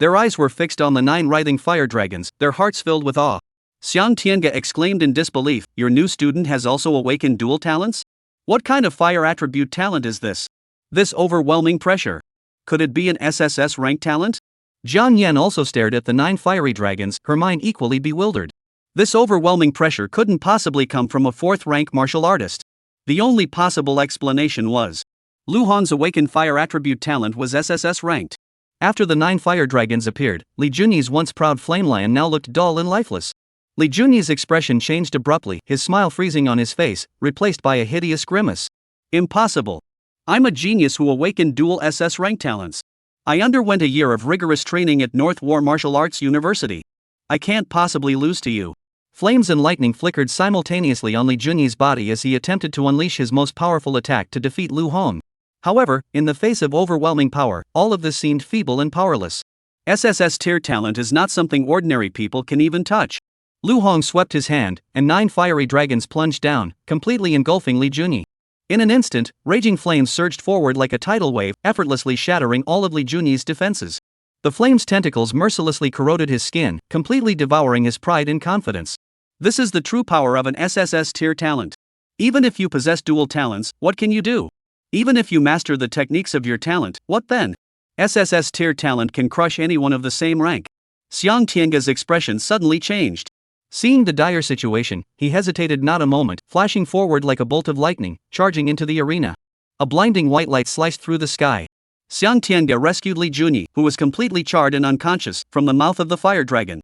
Their eyes were fixed on the 9 writhing fire dragons, their hearts filled with awe. Xiang Tiange exclaimed in disbelief, your new student has also awakened dual talents? What kind of fire attribute talent is this? This overwhelming pressure. Could it be an SSS rank talent? Jiang Yan also stared at the 9 fiery dragons, her mind equally bewildered. This overwhelming pressure couldn't possibly come from a 4th rank martial artist. The only possible explanation was Lu Hong's awakened fire attribute talent was SSS ranked. After the 9 fire dragons appeared, Li Junyi's once proud flame lion now looked dull and lifeless. Li Junyi's expression changed abruptly, his smile freezing on his face, replaced by a hideous grimace. Impossible. I'm a genius who awakened dual SS rank talents. I underwent a year of rigorous training at North War Martial Arts University. I can't possibly lose to you. Flames and lightning flickered simultaneously on Li Junyi's body as he attempted to unleash his most powerful attack to defeat Lu Hong. However, in the face of overwhelming power, all of this seemed feeble and powerless. SSS tier talent is not something ordinary people can even touch. Lu Hong swept his hand, and 9 fiery dragons plunged down, completely engulfing Li Junyi. In an instant, raging flames surged forward like a tidal wave, effortlessly shattering all of Li Junyi's defenses. The flame's tentacles mercilessly corroded his skin, completely devouring his pride and confidence. This is the true power of an SSS tier talent. Even if you possess dual talents, what can you do? Even if you master the techniques of your talent, what then? SSS tier talent can crush anyone of the same rank. Xiang Tiange's expression suddenly changed. Seeing the dire situation, he hesitated not a moment, flashing forward like a bolt of lightning, charging into the arena. A blinding white light sliced through the sky. Xiang Tianga rescued Li Junyi, who was completely charred and unconscious, from the mouth of the fire dragon.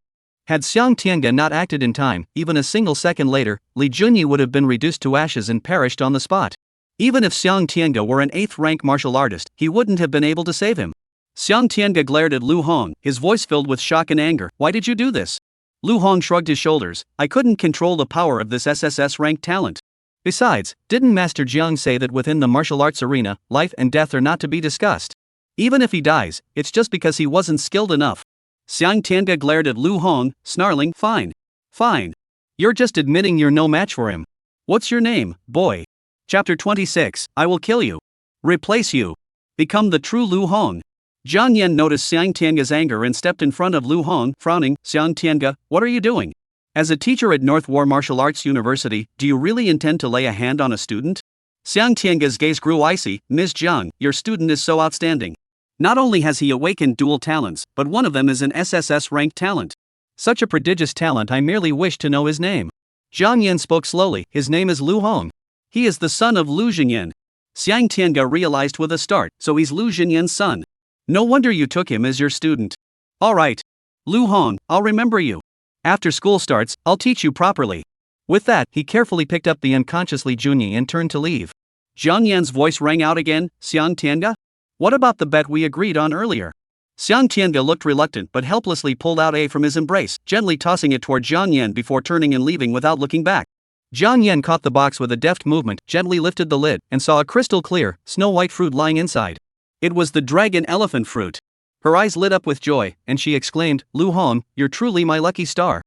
Had Xiang Tianga not acted in time, even a single second later, Li Junyi would have been reduced to ashes and perished on the spot. Even if Xiang Tianga were an 8th rank martial artist, he wouldn't have been able to save him. Xiang Tianga glared at Lu Hong, his voice filled with shock and anger. Why did you do this? Lu Hong shrugged his shoulders. I couldn't control the power of this SSS ranked talent. Besides, didn't Master Jiang say that within the martial arts arena, life and death are not to be discussed? Even if he dies, it's just because he wasn't skilled enough. Xiang Tianga glared at Lu Hong, snarling, Fine. Fine. You're just admitting you're no match for him. What's your name, boy? Chapter 26, I will kill you. Replace you. Become the true Lu Hong. Jiang Yan noticed Xiang Tianga's anger and stepped in front of Lu Hong, frowning. Xiang Tianga, what are you doing? As a teacher at North War Martial Arts University, do you really intend to lay a hand on a student? Xiang Tianga's gaze grew icy. Ms. Jiang, your student is so outstanding. Not only has he awakened dual talents, but one of them is an SSS ranked talent. Such a prodigious talent, I merely wish to know his name. Jiang Yan spoke slowly. His name is Lu Hong. He is the son of Lu Jingyan. Xiang Tianga realized with a start, so he's Lu Jingyan's son. No wonder you took him as your student. Alright. Lu Hong, I'll remember you. After school starts, I'll teach you properly. With that, he carefully picked up the unconscious Li Junyi and turned to leave. Jiang Yan's voice rang out again. Xiang Tianga? What about the bet we agreed on earlier? Xiang Tianga looked reluctant but helplessly pulled out A from his embrace, gently tossing it toward Jiang Yan before turning and leaving without looking back. Jiang Yan caught the box with a deft movement, gently lifted the lid, and saw a crystal clear, snow-white fruit lying inside. It was the dragon elephant fruit. Her eyes lit up with joy, and she exclaimed, Lu Hong, you're truly my lucky star.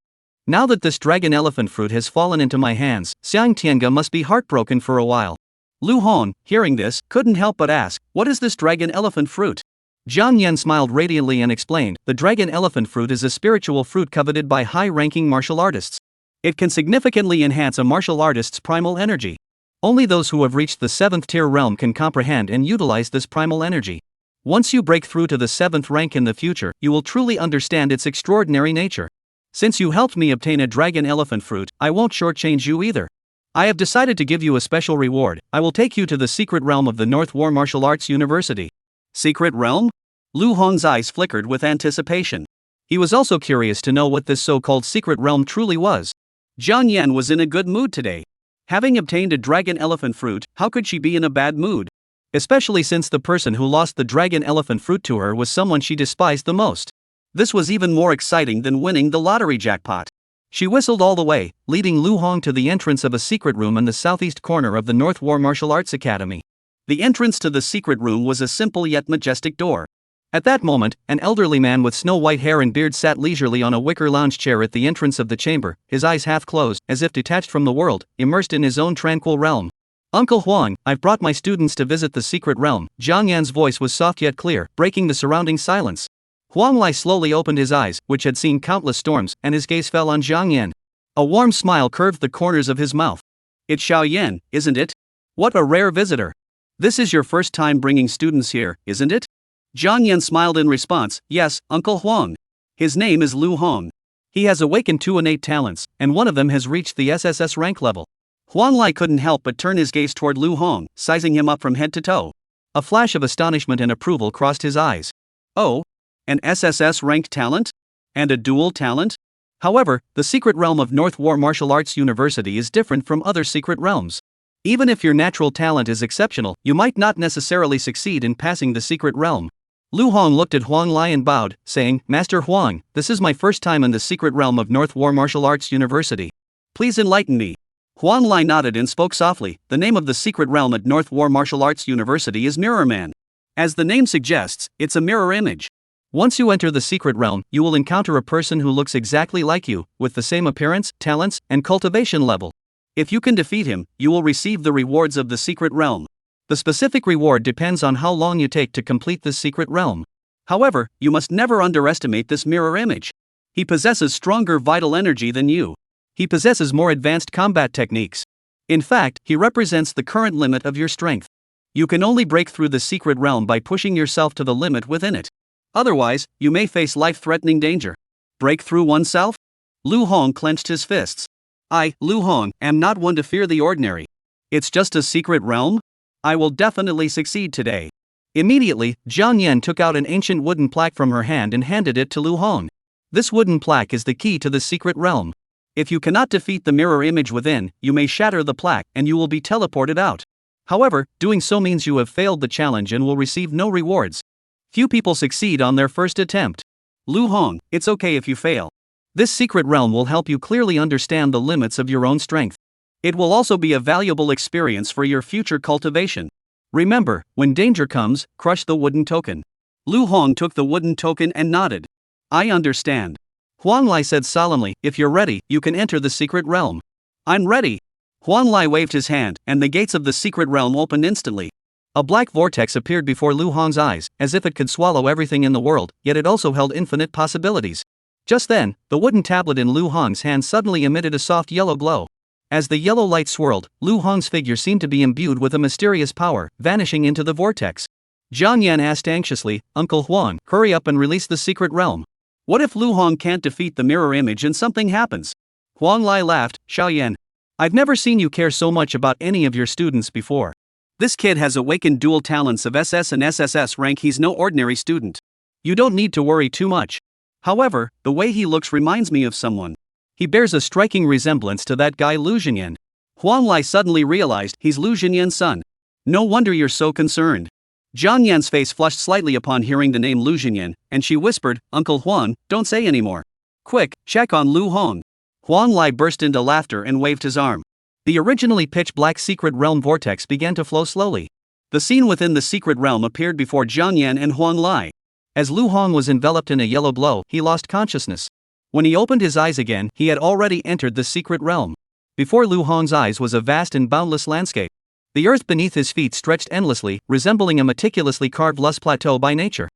Now that this dragon elephant fruit has fallen into my hands, Xiang Tianga must be heartbroken for a while. Lu Hong, hearing this, couldn't help but ask, what is this dragon elephant fruit? Jiang Yan smiled radiantly and explained, the dragon elephant fruit is a spiritual fruit coveted by high-ranking martial artists. It can significantly enhance a martial artist's primal energy. Only those who have reached the 7th tier realm can comprehend and utilize this primal energy. Once you break through to the 7th rank in the future, you will truly understand its extraordinary nature. Since you helped me obtain a dragon elephant fruit, I won't shortchange you either. I have decided to give you a special reward. I will take you to the secret realm of the North War Martial Arts University. Secret realm? Lu Hong's eyes flickered with anticipation. He was also curious to know what this so-called secret realm truly was. Jiang Yan was in a good mood today. Having obtained a dragon elephant fruit, how could she be in a bad mood? Especially since the person who lost the dragon elephant fruit to her was someone she despised the most. This was even more exciting than winning the lottery jackpot. She whistled all the way, leading Lu Hong to the entrance of a secret room in the southeast corner of the North War Martial Arts Academy. The entrance to the secret room was a simple yet majestic door. At that moment, an elderly man with snow-white hair and beard sat leisurely on a wicker lounge chair at the entrance of the chamber, his eyes half closed, as if detached from the world, immersed in his own tranquil realm. Uncle Huang, I've brought my students to visit the secret realm. Jiang Yan's voice was soft yet clear, breaking the surrounding silence. Huang Lai slowly opened his eyes, which had seen countless storms, and his gaze fell on Jiang Yan. A warm smile curved the corners of his mouth. It's Xiao Yan, isn't it? What a rare visitor. This is your first time bringing students here, isn't it? Jiang Yan smiled in response. Yes, Uncle Huang. His name is Lu Hong. He has awakened 2 innate talents, and one of them has reached the SSS rank level. Huang Lai couldn't help but turn his gaze toward Lu Hong, sizing him up from head to toe. A flash of astonishment and approval crossed his eyes. Oh? An SSS ranked talent? And a dual talent? However, the secret realm of North War Martial Arts University is different from other secret realms. Even if your natural talent is exceptional, you might not necessarily succeed in passing the secret realm. Lu Hong looked at Huang Lai and bowed, saying, Master Huang, this is my first time in the secret realm of North War Martial Arts University. Please enlighten me. Huang Lai nodded and spoke softly. The name of the secret realm at North War Martial Arts University is Mirror Man. As the name suggests, it's a mirror image. Once you enter the secret realm, you will encounter a person who looks exactly like you, with the same appearance, talents, and cultivation level. If you can defeat him, you will receive the rewards of the secret realm. The specific reward depends on how long you take to complete this secret realm. However, you must never underestimate this mirror image. He possesses stronger vital energy than you. He possesses more advanced combat techniques. In fact, he represents the current limit of your strength. You can only break through the secret realm by pushing yourself to the limit within it. Otherwise, you may face life-threatening danger. Break through oneself? Lu Hong clenched his fists. I, Lu Hong, am not one to fear the ordinary. It's just a secret realm? I will definitely succeed today. Immediately, Jiang Yan took out an ancient wooden plaque from her hand and handed it to Lu Hong. This wooden plaque is the key to the secret realm. If you cannot defeat the mirror image within, you may shatter the plaque and you will be teleported out. However, doing so means you have failed the challenge and will receive no rewards. Few people succeed on their first attempt. Lu Hong, it's okay if you fail. This secret realm will help you clearly understand the limits of your own strength. It will also be a valuable experience for your future cultivation. Remember, when danger comes, crush the wooden token. Lu Hong took the wooden token and nodded. I understand. Huang Lai said solemnly, if you're ready, you can enter the secret realm. I'm ready. Huang Lai waved his hand, and the gates of the secret realm opened instantly. A black vortex appeared before Lu Hong's eyes, as if it could swallow everything in the world, yet it also held infinite possibilities. Just then, the wooden tablet in Lu Hong's hand suddenly emitted a soft yellow glow. As the yellow light swirled, Lu Hong's figure seemed to be imbued with a mysterious power, vanishing into the vortex. Jiang Yan asked anxiously, Uncle Huang, hurry up and release the secret realm. What if Lu Hong can't defeat the mirror image and something happens? Huang Lai laughed, Xiaoyan. I've never seen you care so much about any of your students before. This kid has awakened dual talents of SS and SSS rank. He's no ordinary student. You don't need to worry too much. However, the way he looks reminds me of someone. He bears a striking resemblance to that guy Lu Xinyan. Huang Lai suddenly realized he's Lu Xinyan's son. No wonder you're so concerned. Jiang Yan's face flushed slightly upon hearing the name Lu Xinyan, and she whispered, Uncle Huang, don't say anymore. Quick, check on Lu Hong. Huang Lai burst into laughter and waved his arm. The originally pitch-black secret realm vortex began to flow slowly. The scene within the secret realm appeared before Jiang Yan and Huang Lai. As Lu Hong was enveloped in a yellow glow, he lost consciousness. When he opened his eyes again, he had already entered the secret realm. Before Lu Hong's eyes was a vast and boundless landscape. The earth beneath his feet stretched endlessly, resembling a meticulously carved lush plateau by nature.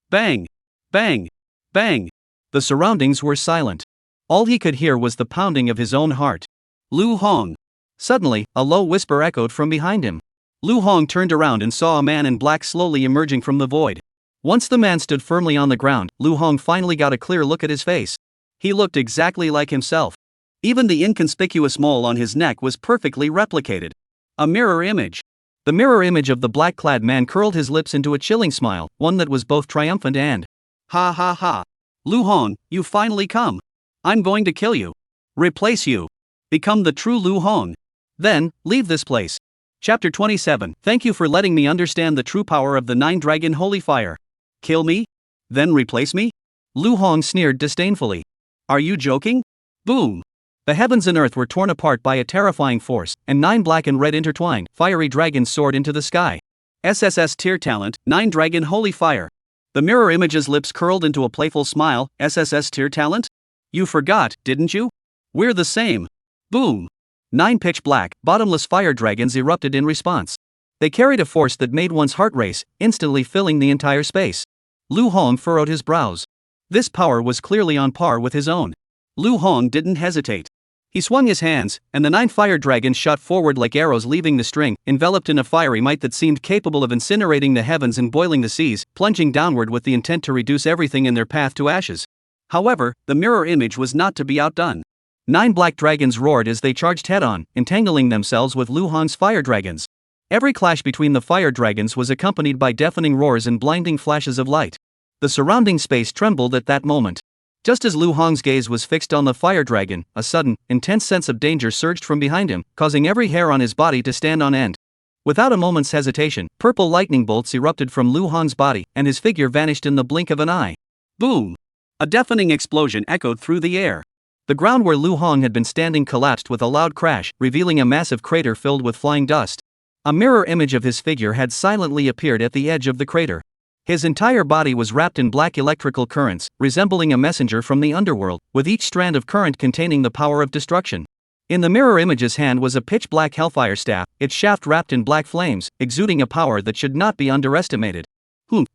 Bang! Bang! Bang! The surroundings were silent. All he could hear was the pounding of his own heart. Lu Hong! Suddenly, a low whisper echoed from behind him. Lu Hong turned around and saw a man in black slowly emerging from the void. Once the man stood firmly on the ground, Lu Hong finally got a clear look at his face. He looked exactly like himself. Even the inconspicuous mole on his neck was perfectly replicated. A mirror image. The mirror image of the black-clad man curled his lips into a chilling smile, one that was both triumphant and ha ha ha. Lu Hong, you finally come. I'm going to kill you. Replace you. Become the true Lu Hong. Then, leave this place. Chapter 27. Thank you for letting me understand the true power of the Nine-Dragon Holy Fire. Kill me? Then replace me? Lu Hong sneered disdainfully. Are you joking? Boom! The heavens and earth were torn apart by a terrifying force, and 9 black and red intertwined, fiery dragons soared into the sky. SSS tier talent, 9 dragon holy fire. The mirror image's lips curled into a playful smile. SSS tier talent? You forgot, didn't you? We're the same. Boom! 9 pitch black, bottomless fire dragons erupted in response. They carried a force that made one's heart race, instantly filling the entire space. Lu Hong furrowed his brows. This power was clearly on par with his own. Lu Hong didn't hesitate. He swung his hands, and the 9 fire dragons shot forward like arrows leaving the string, enveloped in a fiery might that seemed capable of incinerating the heavens and boiling the seas, plunging downward with the intent to reduce everything in their path to ashes. However, the mirror image was not to be outdone. 9 black dragons roared as they charged head-on, entangling themselves with Lu Hong's fire dragons. Every clash between the fire dragons was accompanied by deafening roars and blinding flashes of light. The surrounding space trembled at that moment. Just as Lu Hong's gaze was fixed on the fire dragon, a sudden, intense sense of danger surged from behind him, causing every hair on his body to stand on end. Without a moment's hesitation, purple lightning bolts erupted from Lu Hong's body, and his figure vanished in the blink of an eye. Boom! A deafening explosion echoed through the air. The ground where Lu Hong had been standing collapsed with a loud crash, revealing a massive crater filled with flying dust. A mirror image of his figure had silently appeared at the edge of the crater. His entire body was wrapped in black electrical currents, resembling a messenger from the underworld, with each strand of current containing the power of destruction. In the mirror image's hand was a pitch-black hellfire staff, its shaft wrapped in black flames, exuding a power that should not be underestimated.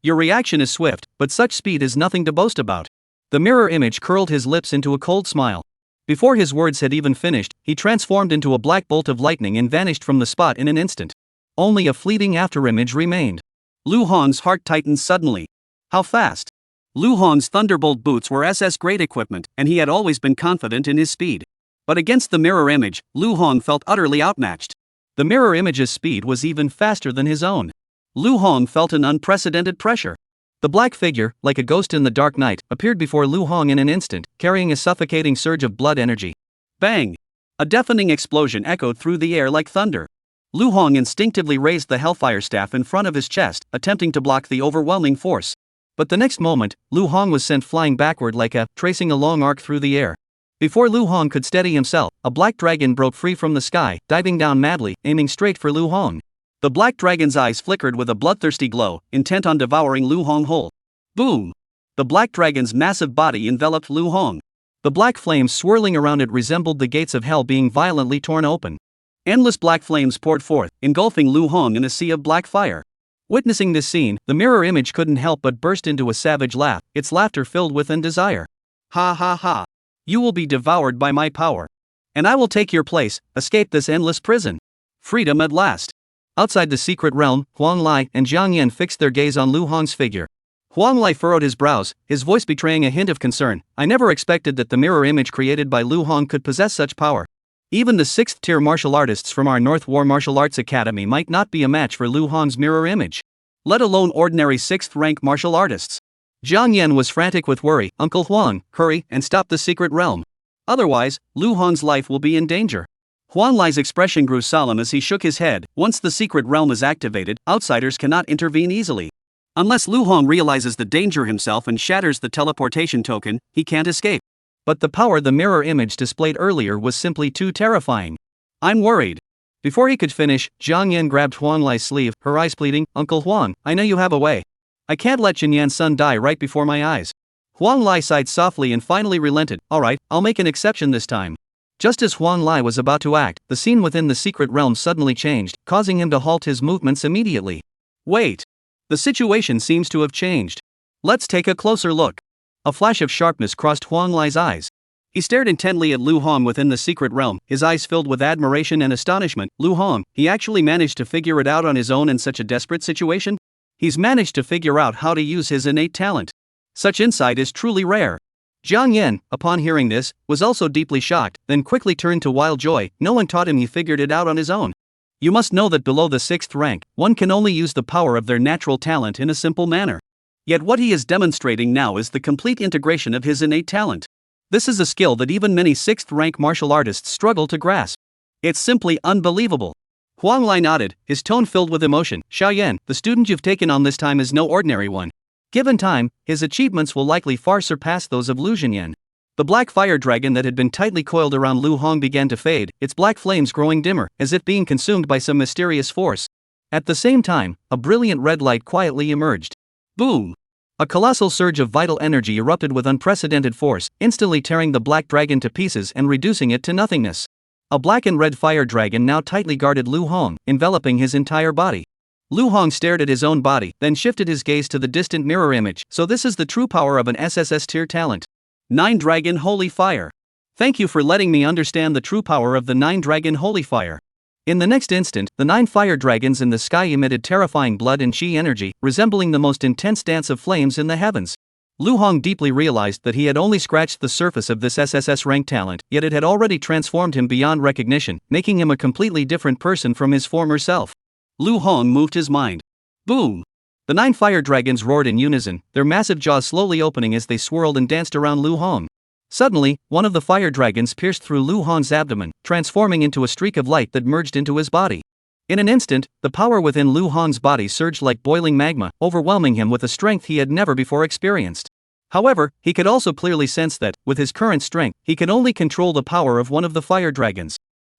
Your reaction is swift, but such speed is nothing to boast about. The mirror image curled his lips into a cold smile. Before his words had even finished, he transformed into a black bolt of lightning and vanished from the spot in an instant. Only a fleeting afterimage remained. Lu Hong's heart tightened suddenly. How fast? Lu Hong's Thunderbolt boots were SS grade equipment, and he had always been confident in his speed. But against the mirror image, Lu Hong felt utterly outmatched. The mirror image's speed was even faster than his own. Lu Hong felt an unprecedented pressure. The black figure, like a ghost in the dark night, appeared before Lu Hong in an instant, carrying a suffocating surge of blood energy. Bang! A deafening explosion echoed through the air like thunder. Lu Hong instinctively raised the Hellfire Staff in front of his chest, attempting to block the overwhelming force. But the next moment, Lu Hong was sent flying backward like a, tracing a long arc through the air. Before Lu Hong could steady himself, a black dragon broke free from the sky, diving down madly, aiming straight for Lu Hong. The black dragon's eyes flickered with a bloodthirsty glow, intent on devouring Lu Hong whole. Boom! The black dragon's massive body enveloped Lu Hong. The black flames swirling around it resembled the gates of hell being violently torn open. Endless black flames poured forth, engulfing Lu Hong in a sea of black fire. Witnessing this scene, the mirror image couldn't help but burst into a savage laugh, its laughter filled with desire. Ha ha ha! You will be devoured by my power. And I will take your place, escape this endless prison. Freedom at last. Outside the secret realm, Huang Lai and Jiang Yan fixed their gaze on Lu Hong's figure. Huang Lai furrowed his brows, his voice betraying a hint of concern. I never expected that the mirror image created by Lu Hong could possess such power. Even the 6th-tier martial artists from our North War Martial Arts Academy might not be a match for Lu Hong's mirror image. Let alone ordinary 6th-rank martial artists. Jiang Yan was frantic with worry. Uncle Huang, hurry and stop the secret realm. Otherwise, Lu Hong's life will be in danger. Huang Lai's expression grew solemn as he shook his head. Once the secret realm is activated, outsiders cannot intervene easily. Unless Lu Hong realizes the danger himself and shatters the teleportation token, he can't escape. But the power the mirror image displayed earlier was simply too terrifying. I'm worried. Before he could finish, Jiang Yan grabbed Huang Lai's sleeve, her eyes pleading, Uncle Huang, I know you have a way. I can't let Jinyan's son die right before my eyes. Huang Lai sighed softly and finally relented. Alright, I'll make an exception this time. Just as Huang Lai was about to act, the scene within the secret realm suddenly changed, causing him to halt his movements immediately. Wait! The situation seems to have changed. Let's take a closer look. A flash of sharpness crossed Huang Lai's eyes. He stared intently at Lu Hong within the secret realm, his eyes filled with admiration and astonishment. Lu Hong, he actually managed to figure it out on his own in such a desperate situation? He's managed to figure out how to use his innate talent. Such insight is truly rare. Jiang Yan, upon hearing this, was also deeply shocked, then quickly turned to wild joy. No one taught him, he figured it out on his own. You must know that below the 6th rank, one can only use the power of their natural talent in a simple manner. Yet what he is demonstrating now is the complete integration of his innate talent. This is a skill that even many 6th rank martial artists struggle to grasp. It's simply unbelievable. Huang Lai nodded, his tone filled with emotion. Xiao Yan, the student you've taken on this time is no ordinary one. Given time, his achievements will likely far surpass those of Lu Jinyan. The black fire dragon that had been tightly coiled around Lu Hong began to fade, its black flames growing dimmer, as if being consumed by some mysterious force. At the same time, a brilliant red light quietly emerged. Boom! A colossal surge of vital energy erupted with unprecedented force, instantly tearing the black dragon to pieces and reducing it to nothingness. A black and red fire dragon now tightly guarded Lu Hong, enveloping his entire body. Lu Hong stared at his own body, then shifted his gaze to the distant mirror image. So this is the true power of an SSS tier talent. 9 Dragon Holy Fire. Thank you for letting me understand the true power of the 9 Dragon Holy Fire. In the next instant, the 9 fire dragons in the sky emitted terrifying blood and chi energy, resembling the most intense dance of flames in the heavens. Lu Hong deeply realized that he had only scratched the surface of this SSS rank talent, yet it had already transformed him beyond recognition, making him a completely different person from his former self. Lu Hong moved his mind. Boom! The 9 fire dragons roared in unison, their massive jaws slowly opening as they swirled and danced around Lu Hong. Suddenly, one of the fire dragons pierced through Lu Hong's abdomen, transforming into a streak of light that merged into his body. In an instant, the power within Lu Hong's body surged like boiling magma, overwhelming him with a strength he had never before experienced. However, he could also clearly sense that, with his current strength, he could only control the power of one of the fire dragons.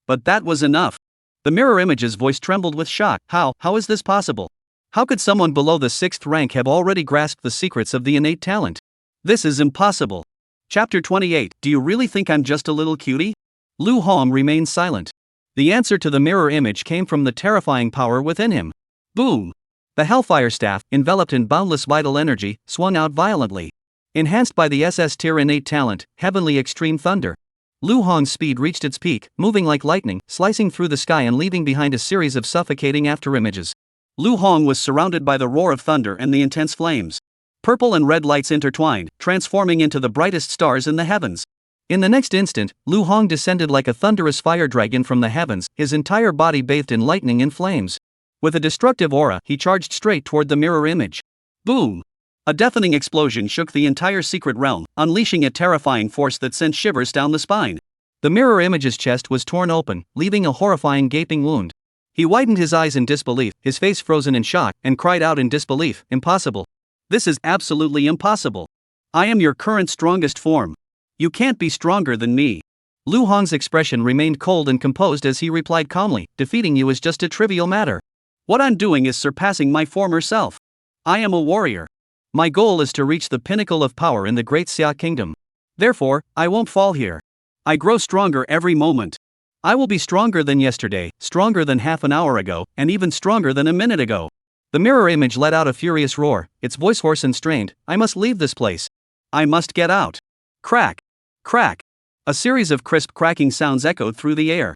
But that was enough. The mirror image's voice trembled with shock. How is this possible? How could someone below the 6th rank have already grasped the secrets of the innate talent? This is impossible. Chapter 28. Do you really think I'm just a little cutie? Lu Hong remained silent. The answer to the mirror image came from the terrifying power within him. Boom! The Hellfire Staff, enveloped in boundless vital energy, swung out violently. Enhanced by the SS tier innate talent, Heavenly Extreme Thunder. Lu Hong's speed reached its peak, moving like lightning, slicing through the sky and leaving behind a series of suffocating afterimages. Lu Hong was surrounded by the roar of thunder and the intense flames. Purple and red lights intertwined, transforming into the brightest stars in the heavens. In the next instant, Lu Hong descended like a thunderous fire dragon from the heavens, his entire body bathed in lightning and flames. With a destructive aura, he charged straight toward the mirror image. Boom! A deafening explosion shook the entire secret realm, unleashing a terrifying force that sent shivers down the spine. The mirror image's chest was torn open, leaving a horrifying gaping wound. He widened his eyes in disbelief, his face frozen in shock, and cried out in disbelief, "Impossible! This is absolutely impossible! I am your current strongest form. You can't be stronger than me." Lu Hong's expression remained cold and composed as he replied calmly, "Defeating you is just a trivial matter. What I'm doing is surpassing my former self. I am a warrior. My goal is to reach the pinnacle of power in the Great Xia Kingdom. Therefore, I won't fall here. I grow stronger every moment. I will be stronger than yesterday, stronger than half an hour ago, and even stronger than a minute ago." The mirror image let out a furious roar, its voice hoarse and strained. "I must leave this place. I must get out." Crack! Crack! A series of crisp cracking sounds echoed through the air.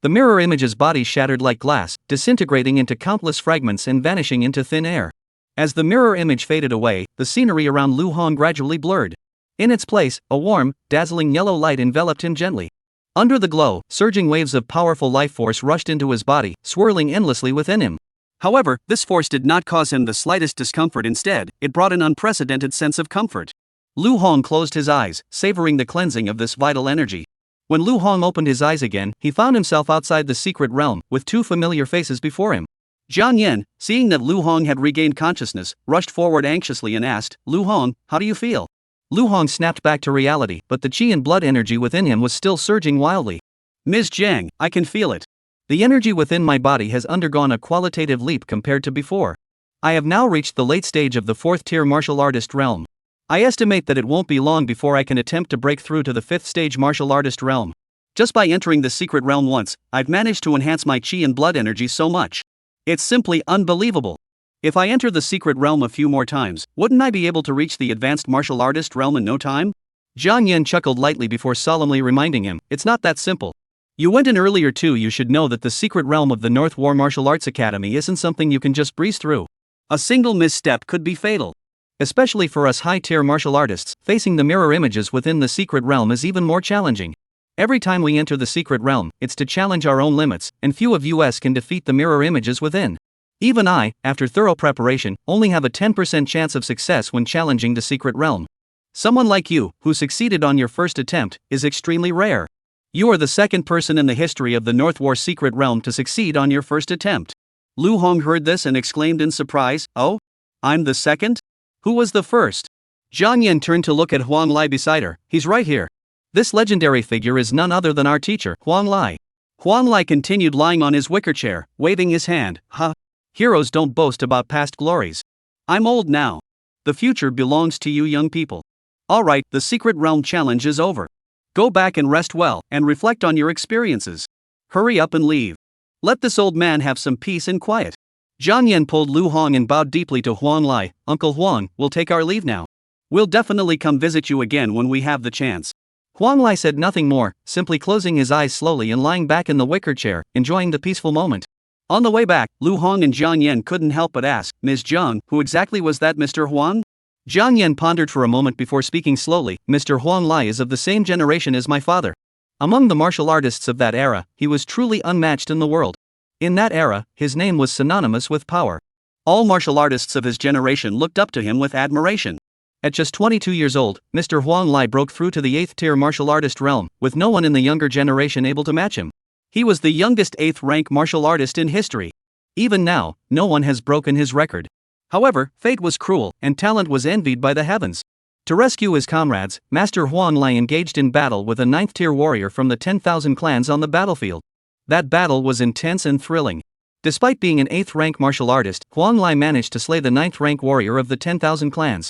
The mirror image's body shattered like glass, disintegrating into countless fragments and vanishing into thin air. As the mirror image faded away, the scenery around Lu Hong gradually blurred. In its place, a warm, dazzling yellow light enveloped him gently. Under the glow, surging waves of powerful life force rushed into his body, swirling endlessly within him. However, this force did not cause him the slightest discomfort. Instead, it brought an unprecedented sense of comfort. Lu Hong closed his eyes, savoring the cleansing of this vital energy. When Lu Hong opened his eyes again, he found himself outside the secret realm, with two familiar faces before him. Jiang Yan, seeing that Lu Hong had regained consciousness, rushed forward anxiously and asked, "Lu Hong, how do you feel?" Lu Hong snapped back to reality, but the qi and blood energy within him was still surging wildly. "Ms. Jiang, I can feel it. The energy within my body has undergone a qualitative leap compared to before. I have now reached the late stage of the 4th-tier martial artist realm. I estimate that it won't be long before I can attempt to break through to the 5th-stage martial artist realm. Just by entering the secret realm once, I've managed to enhance my qi and blood energy so much. It's simply unbelievable. If I enter the secret realm a few more times, wouldn't I be able to reach the advanced martial artist realm in no time?" Jiang Yan chuckled lightly before solemnly reminding him, "It's not that simple. You went in earlier too. You should know that the secret realm of the North War Martial Arts Academy isn't something you can just breeze through. A single misstep could be fatal. Especially for us high-tier martial artists, facing the mirror images within the secret realm is even more challenging. Every time we enter the secret realm, it's to challenge our own limits, and few of us can defeat the mirror images within. Even I, after thorough preparation, only have a 10% chance of success when challenging the secret realm. Someone like you, who succeeded on your first attempt, is extremely rare. You are the second person in the history of the North War secret realm to succeed on your first attempt." Lu Hong heard this and exclaimed in surprise, "Oh? I'm the second? Who was the first?" Jiang Yan turned to look at Huang Lai beside her. "He's right here. This legendary figure is none other than our teacher, Huang Lai." Huang Lai continued lying on his wicker chair, waving his hand. "Huh? Heroes don't boast about past glories. I'm old now. The future belongs to you young people. Alright, the secret realm challenge is over. Go back and rest well, and reflect on your experiences. Hurry up and leave. Let this old man have some peace and quiet." Jiang Yan pulled Lu Hong and bowed deeply to Huang Lai. "Uncle Huang, we'll take our leave now. We'll definitely come visit you again when we have the chance." Huang Lai said nothing more, simply closing his eyes slowly and lying back in the wicker chair, enjoying the peaceful moment. On the way back, Lu Hong and Jiang Yan couldn't help but ask, "Ms. Jiang, who exactly was that Mr. Huang?" Jiang Yan pondered for a moment before speaking slowly. "Mr. Huang Lai is of the same generation as my father. Among the martial artists of that era, he was truly unmatched in the world. In that era, his name was synonymous with power. All martial artists of his generation looked up to him with admiration. At just 22 years old, Mr. Huang Lai broke through to the 8th-tier martial artist realm, with no one in the younger generation able to match him. He was the youngest 8th-rank martial artist in history. Even now, no one has broken his record. However, fate was cruel, and talent was envied by the heavens. To rescue his comrades, Master Huang Lai engaged in battle with a 9th-tier warrior from the 10,000 clans on the battlefield. That battle was intense and thrilling. Despite being an 8th-rank martial artist, Huang Lai managed to slay the 9th-rank warrior of the 10,000 clans.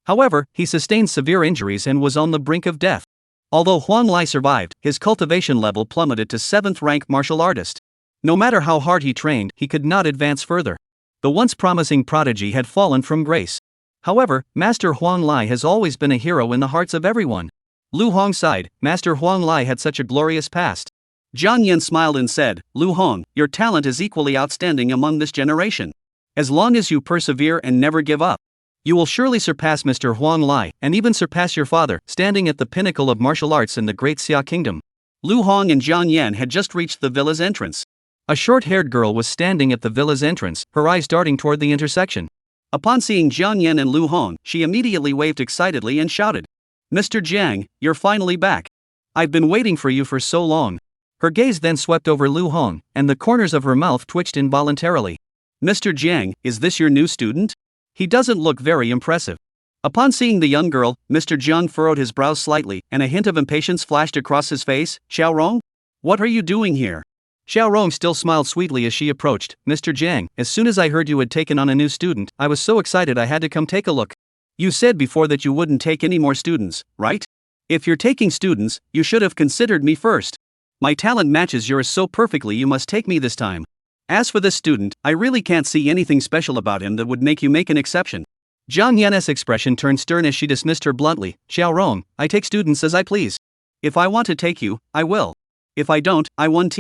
However, he sustained severe injuries and was on the brink of death. Although Huang Lai survived, his cultivation level plummeted to 7th-rank martial artist. No matter how hard he trained, he could not advance further. The once promising prodigy had fallen from grace. However, Master Huang Lai has always been a hero in the hearts of everyone. Lu Hong sighed. Master Huang Lai had such a glorious past. Jiang Yan smiled and said, "Lu Hong, your talent is equally outstanding among this generation. As long as you persevere and never give up, you will surely surpass Mr. Huang Lai, and even surpass your father, standing at the pinnacle of martial arts in the Great Xia Kingdom." Lu Hong and Jiang Yan had just reached the villa's entrance. A short-haired girl was standing at the villa's entrance, her eyes darting toward the intersection. Upon seeing Jiang Yan and Lu Hong, she immediately waved excitedly and shouted, "Mr. Jiang, you're finally back. I've been waiting for you for so long." Her gaze then swept over Lu Hong, and the corners of her mouth twitched involuntarily. "Mr. Jiang, is this your new student? He doesn't look very impressive." Upon seeing the young girl, Mr. Jiang furrowed his brows slightly, and a hint of impatience flashed across his face. "Xiaorong? What are you doing here?" Xiaorong still smiled sweetly as she approached. "Mr. Jiang, as soon as I heard you had taken on a new student, I was so excited I had to come take a look. You said before that you wouldn't take any more students, right? If you're taking students, you should have considered me first. My talent matches yours so perfectly, you must take me this time. As for this student, I really can't see anything special about him that would make you make an exception." Jiang Yan's expression turned stern as she dismissed her bluntly. "Xiaorong, I take students as I please. If I want to take you, I will. If I don't, I won't.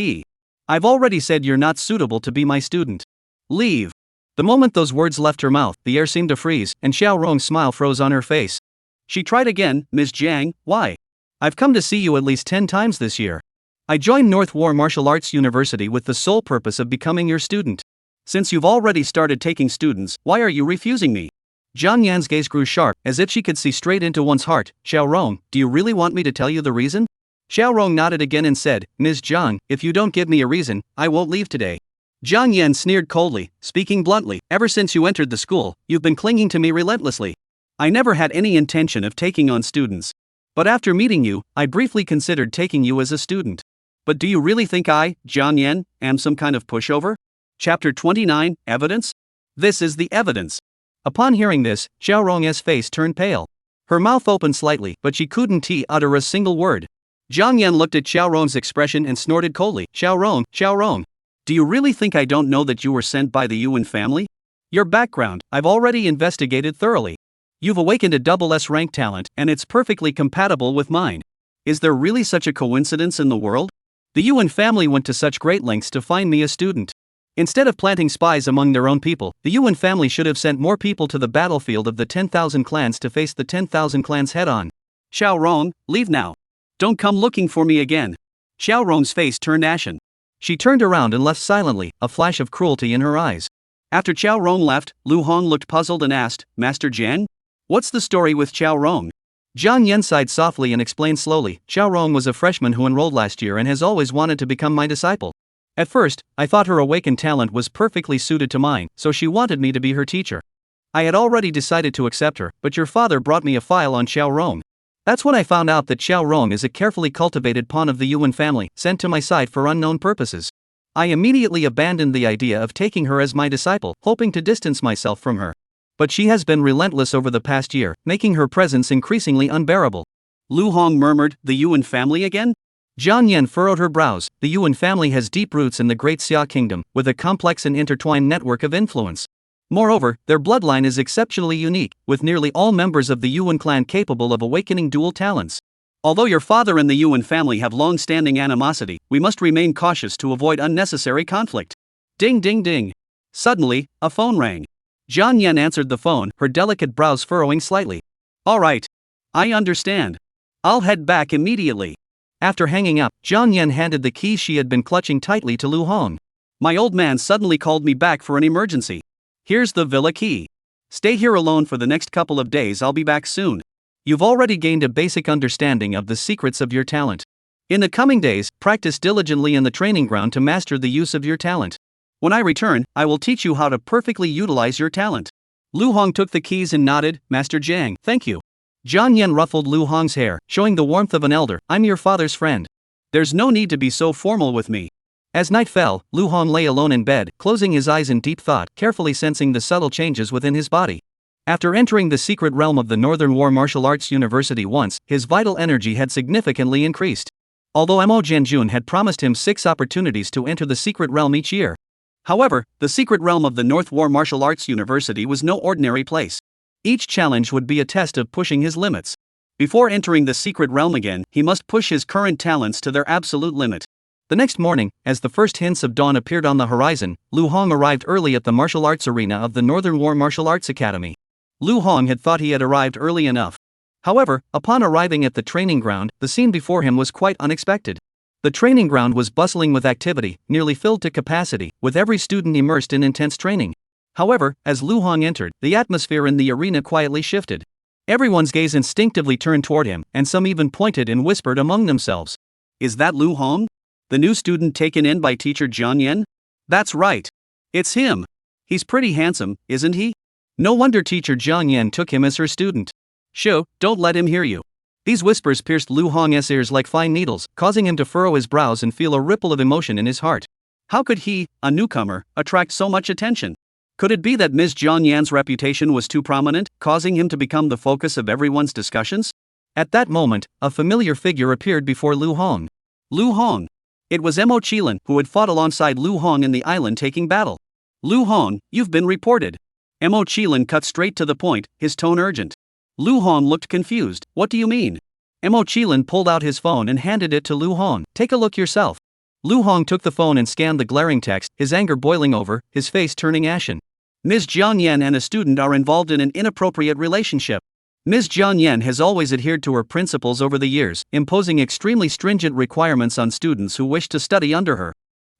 I've already said you're not suitable to be my student. Leave." The moment those words left her mouth, the air seemed to freeze, and Xiaorong's smile froze on her face. She tried again. "Ms. Jiang, why? I've come to see you at least 10 times this year. I joined North War Martial Arts University with the sole purpose of becoming your student. Since you've already started taking students, why are you refusing me?" Jiang Yan's gaze grew sharp, as if she could see straight into one's heart. "Xiaorong, do you really want me to tell you the reason?" Xiaorong nodded again and said, "Ms. Jiang, if you don't give me a reason, I won't leave today." Jiang Yan sneered coldly, speaking bluntly. "Ever since you entered the school, you've been clinging to me relentlessly. I never had any intention of taking on students. But after meeting you, I briefly considered taking you as a student. But do you really think I, Jiang Yan, am some kind of pushover?" Chapter 29, Evidence? This is the evidence. Upon hearing this, Xiaorong's face turned pale. Her mouth opened slightly, but she couldn't utter a single word. Jiang Yan looked at Xiaorong's expression and snorted coldly. Xiaorong, do you really think I don't know that you were sent by the Yuan family? Your background, I've already investigated thoroughly. You've awakened a double S rank talent, and it's perfectly compatible with mine. Is there really such a coincidence in the world? The Yuan family went to such great lengths to find me a student. Instead of planting spies among their own people, the Yuan family should have sent more people to the battlefield of the 10,000 clans to face the 10,000 clans head-on. Xiaorong, leave now. Don't come looking for me again." Xiaorong's face turned ashen. She turned around and left silently, a flash of cruelty in her eyes. After Xiaorong left, Lu Hong looked puzzled and asked, "Master Jiang? What's the story with Xiaorong?" Jiang Yan sighed softly and explained slowly. "Xiaorong was a freshman who enrolled last year and has always wanted to become my disciple. At first, I thought her awakened talent was perfectly suited to mine, so she wanted me to be her teacher. I had already decided to accept her, but your father brought me a file on Xiaorong. That's when I found out that Xiaorong is a carefully cultivated pawn of the Yuan family, sent to my side for unknown purposes. I immediately abandoned the idea of taking her as my disciple, hoping to distance myself from her. But she has been relentless over the past year, making her presence increasingly unbearable." Lu Hong murmured, "The Yuan family again?" Jiang Yan furrowed her brows. "The Yuan family has deep roots in the Great Xia Kingdom, with a complex and intertwined network of influence. Moreover, their bloodline is exceptionally unique, with nearly all members of the Yuan clan capable of awakening dual talents. Although your father and the Yuan family have long-standing animosity, we must remain cautious to avoid unnecessary conflict." Ding ding ding. Suddenly, a phone rang. Jiang Yan answered the phone, her delicate brows furrowing slightly. "All right. I understand. I'll head back immediately." After hanging up, Jiang Yan handed the keys she had been clutching tightly to Lu Hong. "My old man suddenly called me back for an emergency. Here's the villa key. Stay here alone for the next couple of days, I'll be back soon. You've already gained a basic understanding of the secrets of your talent. In the coming days, practice diligently in the training ground to master the use of your talent. When I return, I will teach you how to perfectly utilize your talent." Lu Hong took the keys and nodded. "Master Jiang, thank you." Jiang Yan ruffled Lu Hong's hair, showing the warmth of an elder. "I'm your father's friend. There's no need to be so formal with me." As night fell, Lu Hong lay alone in bed, closing his eyes in deep thought, carefully sensing the subtle changes within his body. After entering the secret realm of the Northern War Martial Arts University once, his vital energy had significantly increased. Although Mo Jianjun had promised him 6 opportunities to enter the secret realm each year. However, the secret realm of the North War Martial Arts University was no ordinary place. Each challenge would be a test of pushing his limits. Before entering the secret realm again, he must push his current talents to their absolute limit. The next morning, as the first hints of dawn appeared on the horizon, Lu Hong arrived early at the martial arts arena of the Northern War Martial Arts Academy. Lu Hong had thought he had arrived early enough. However, upon arriving at the training ground, the scene before him was quite unexpected. The training ground was bustling with activity, nearly filled to capacity, with every student immersed in intense training. However, as Lu Hong entered, the atmosphere in the arena quietly shifted. Everyone's gaze instinctively turned toward him, and some even pointed and whispered among themselves. Is that Lu Hong? The new student taken in by teacher Jiang Yan? That's right. It's him. He's pretty handsome, isn't he? No wonder teacher Jiang Yan took him as her student. Shoo, don't let him hear you. These whispers pierced Lu Hong's ears like fine needles, causing him to furrow his brows and feel a ripple of emotion in his heart. How could he, a newcomer, attract so much attention? Could it be that Ms. Jiang Yan's reputation was too prominent, causing him to become the focus of everyone's discussions? At that moment, a familiar figure appeared before Lu Hong. Lu Hong. It was Mo Qilin, who had fought alongside Lu Hong in the island taking battle. Lu Hong, you've been reported. Mo Qilin cut straight to the point, his tone urgent. Lu Hong looked confused. What do you mean? Mo Qilin pulled out his phone and handed it to Lu Hong. Take a look yourself. Lu Hong took the phone and scanned the glaring text, his anger boiling over, his face turning ashen. Ms. Jiang Yan and a student are involved in an inappropriate relationship. Ms. Jiang Yan has always adhered to her principles over the years, imposing extremely stringent requirements on students who wish to study under her.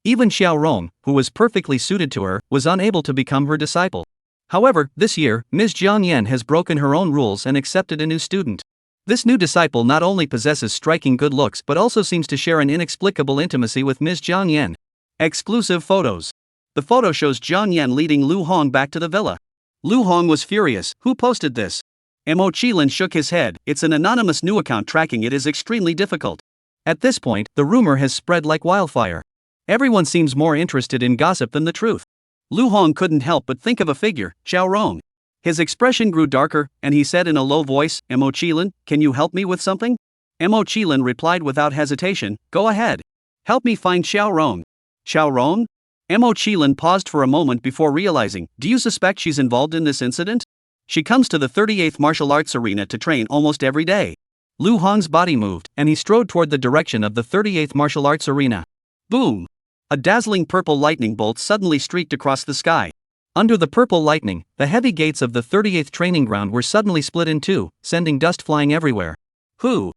Even Xiao Rong, who was perfectly suited to her, was unable to become her disciple. However, this year, Ms. Jiang Yan has broken her own rules and accepted a new student. This new disciple not only possesses striking good looks but also seems to share an inexplicable intimacy with Ms. Jiang Yan. Exclusive photos. The photo shows Jiang Yan leading Lu Hong back to the villa. Lu Hong was furious. Who posted this? Mo Qilin shook his head. It's an anonymous new account. Tracking it is extremely difficult. At this point, the rumor has spread like wildfire. Everyone seems more interested in gossip than the truth. Lu Hong couldn't help but think of a figure, Xiao Rong. His expression grew darker, and he said in a low voice, Mo Qilin, can you help me with something? Mo Qilin replied without hesitation, go ahead. Help me find Xiao Rong. Xiao Rong? Mo Qilin paused for a moment before realizing, do you suspect she's involved in this incident? She comes to the 38th martial arts arena to train almost every day. Lu Hong's body moved, and he strode toward the direction of the 38th martial arts arena. Boom! A dazzling purple lightning bolt suddenly streaked across the sky. Under the purple lightning, the heavy gates of the 38th training ground were suddenly split in two, sending dust flying everywhere. Who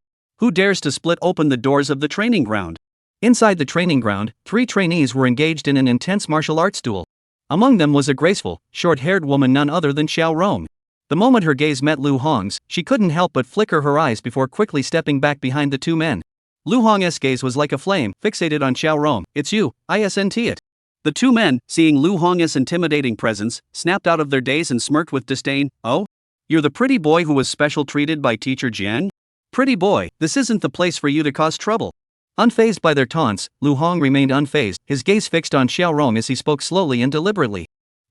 dares to split open the doors of the training ground? Inside the training ground, 3 trainees were engaged in an intense martial arts duel. Among them was a graceful, short-haired woman none other than Xiao Rong. The moment her gaze met Lu Hong's, she couldn't help but flicker her eyes before quickly stepping back behind the two men. Lu Hong's gaze was like a flame, fixated on Xiao Rong. It's you, isn't it? The two men, seeing Lu Hong's intimidating presence, snapped out of their daze and smirked with disdain. Oh? You're the pretty boy who was special treated by teacher Jian? Pretty boy, this isn't the place for you to cause trouble. Unfazed by their taunts, Lu Hong remained unfazed, his gaze fixed on Xiao Rong as he spoke slowly and deliberately.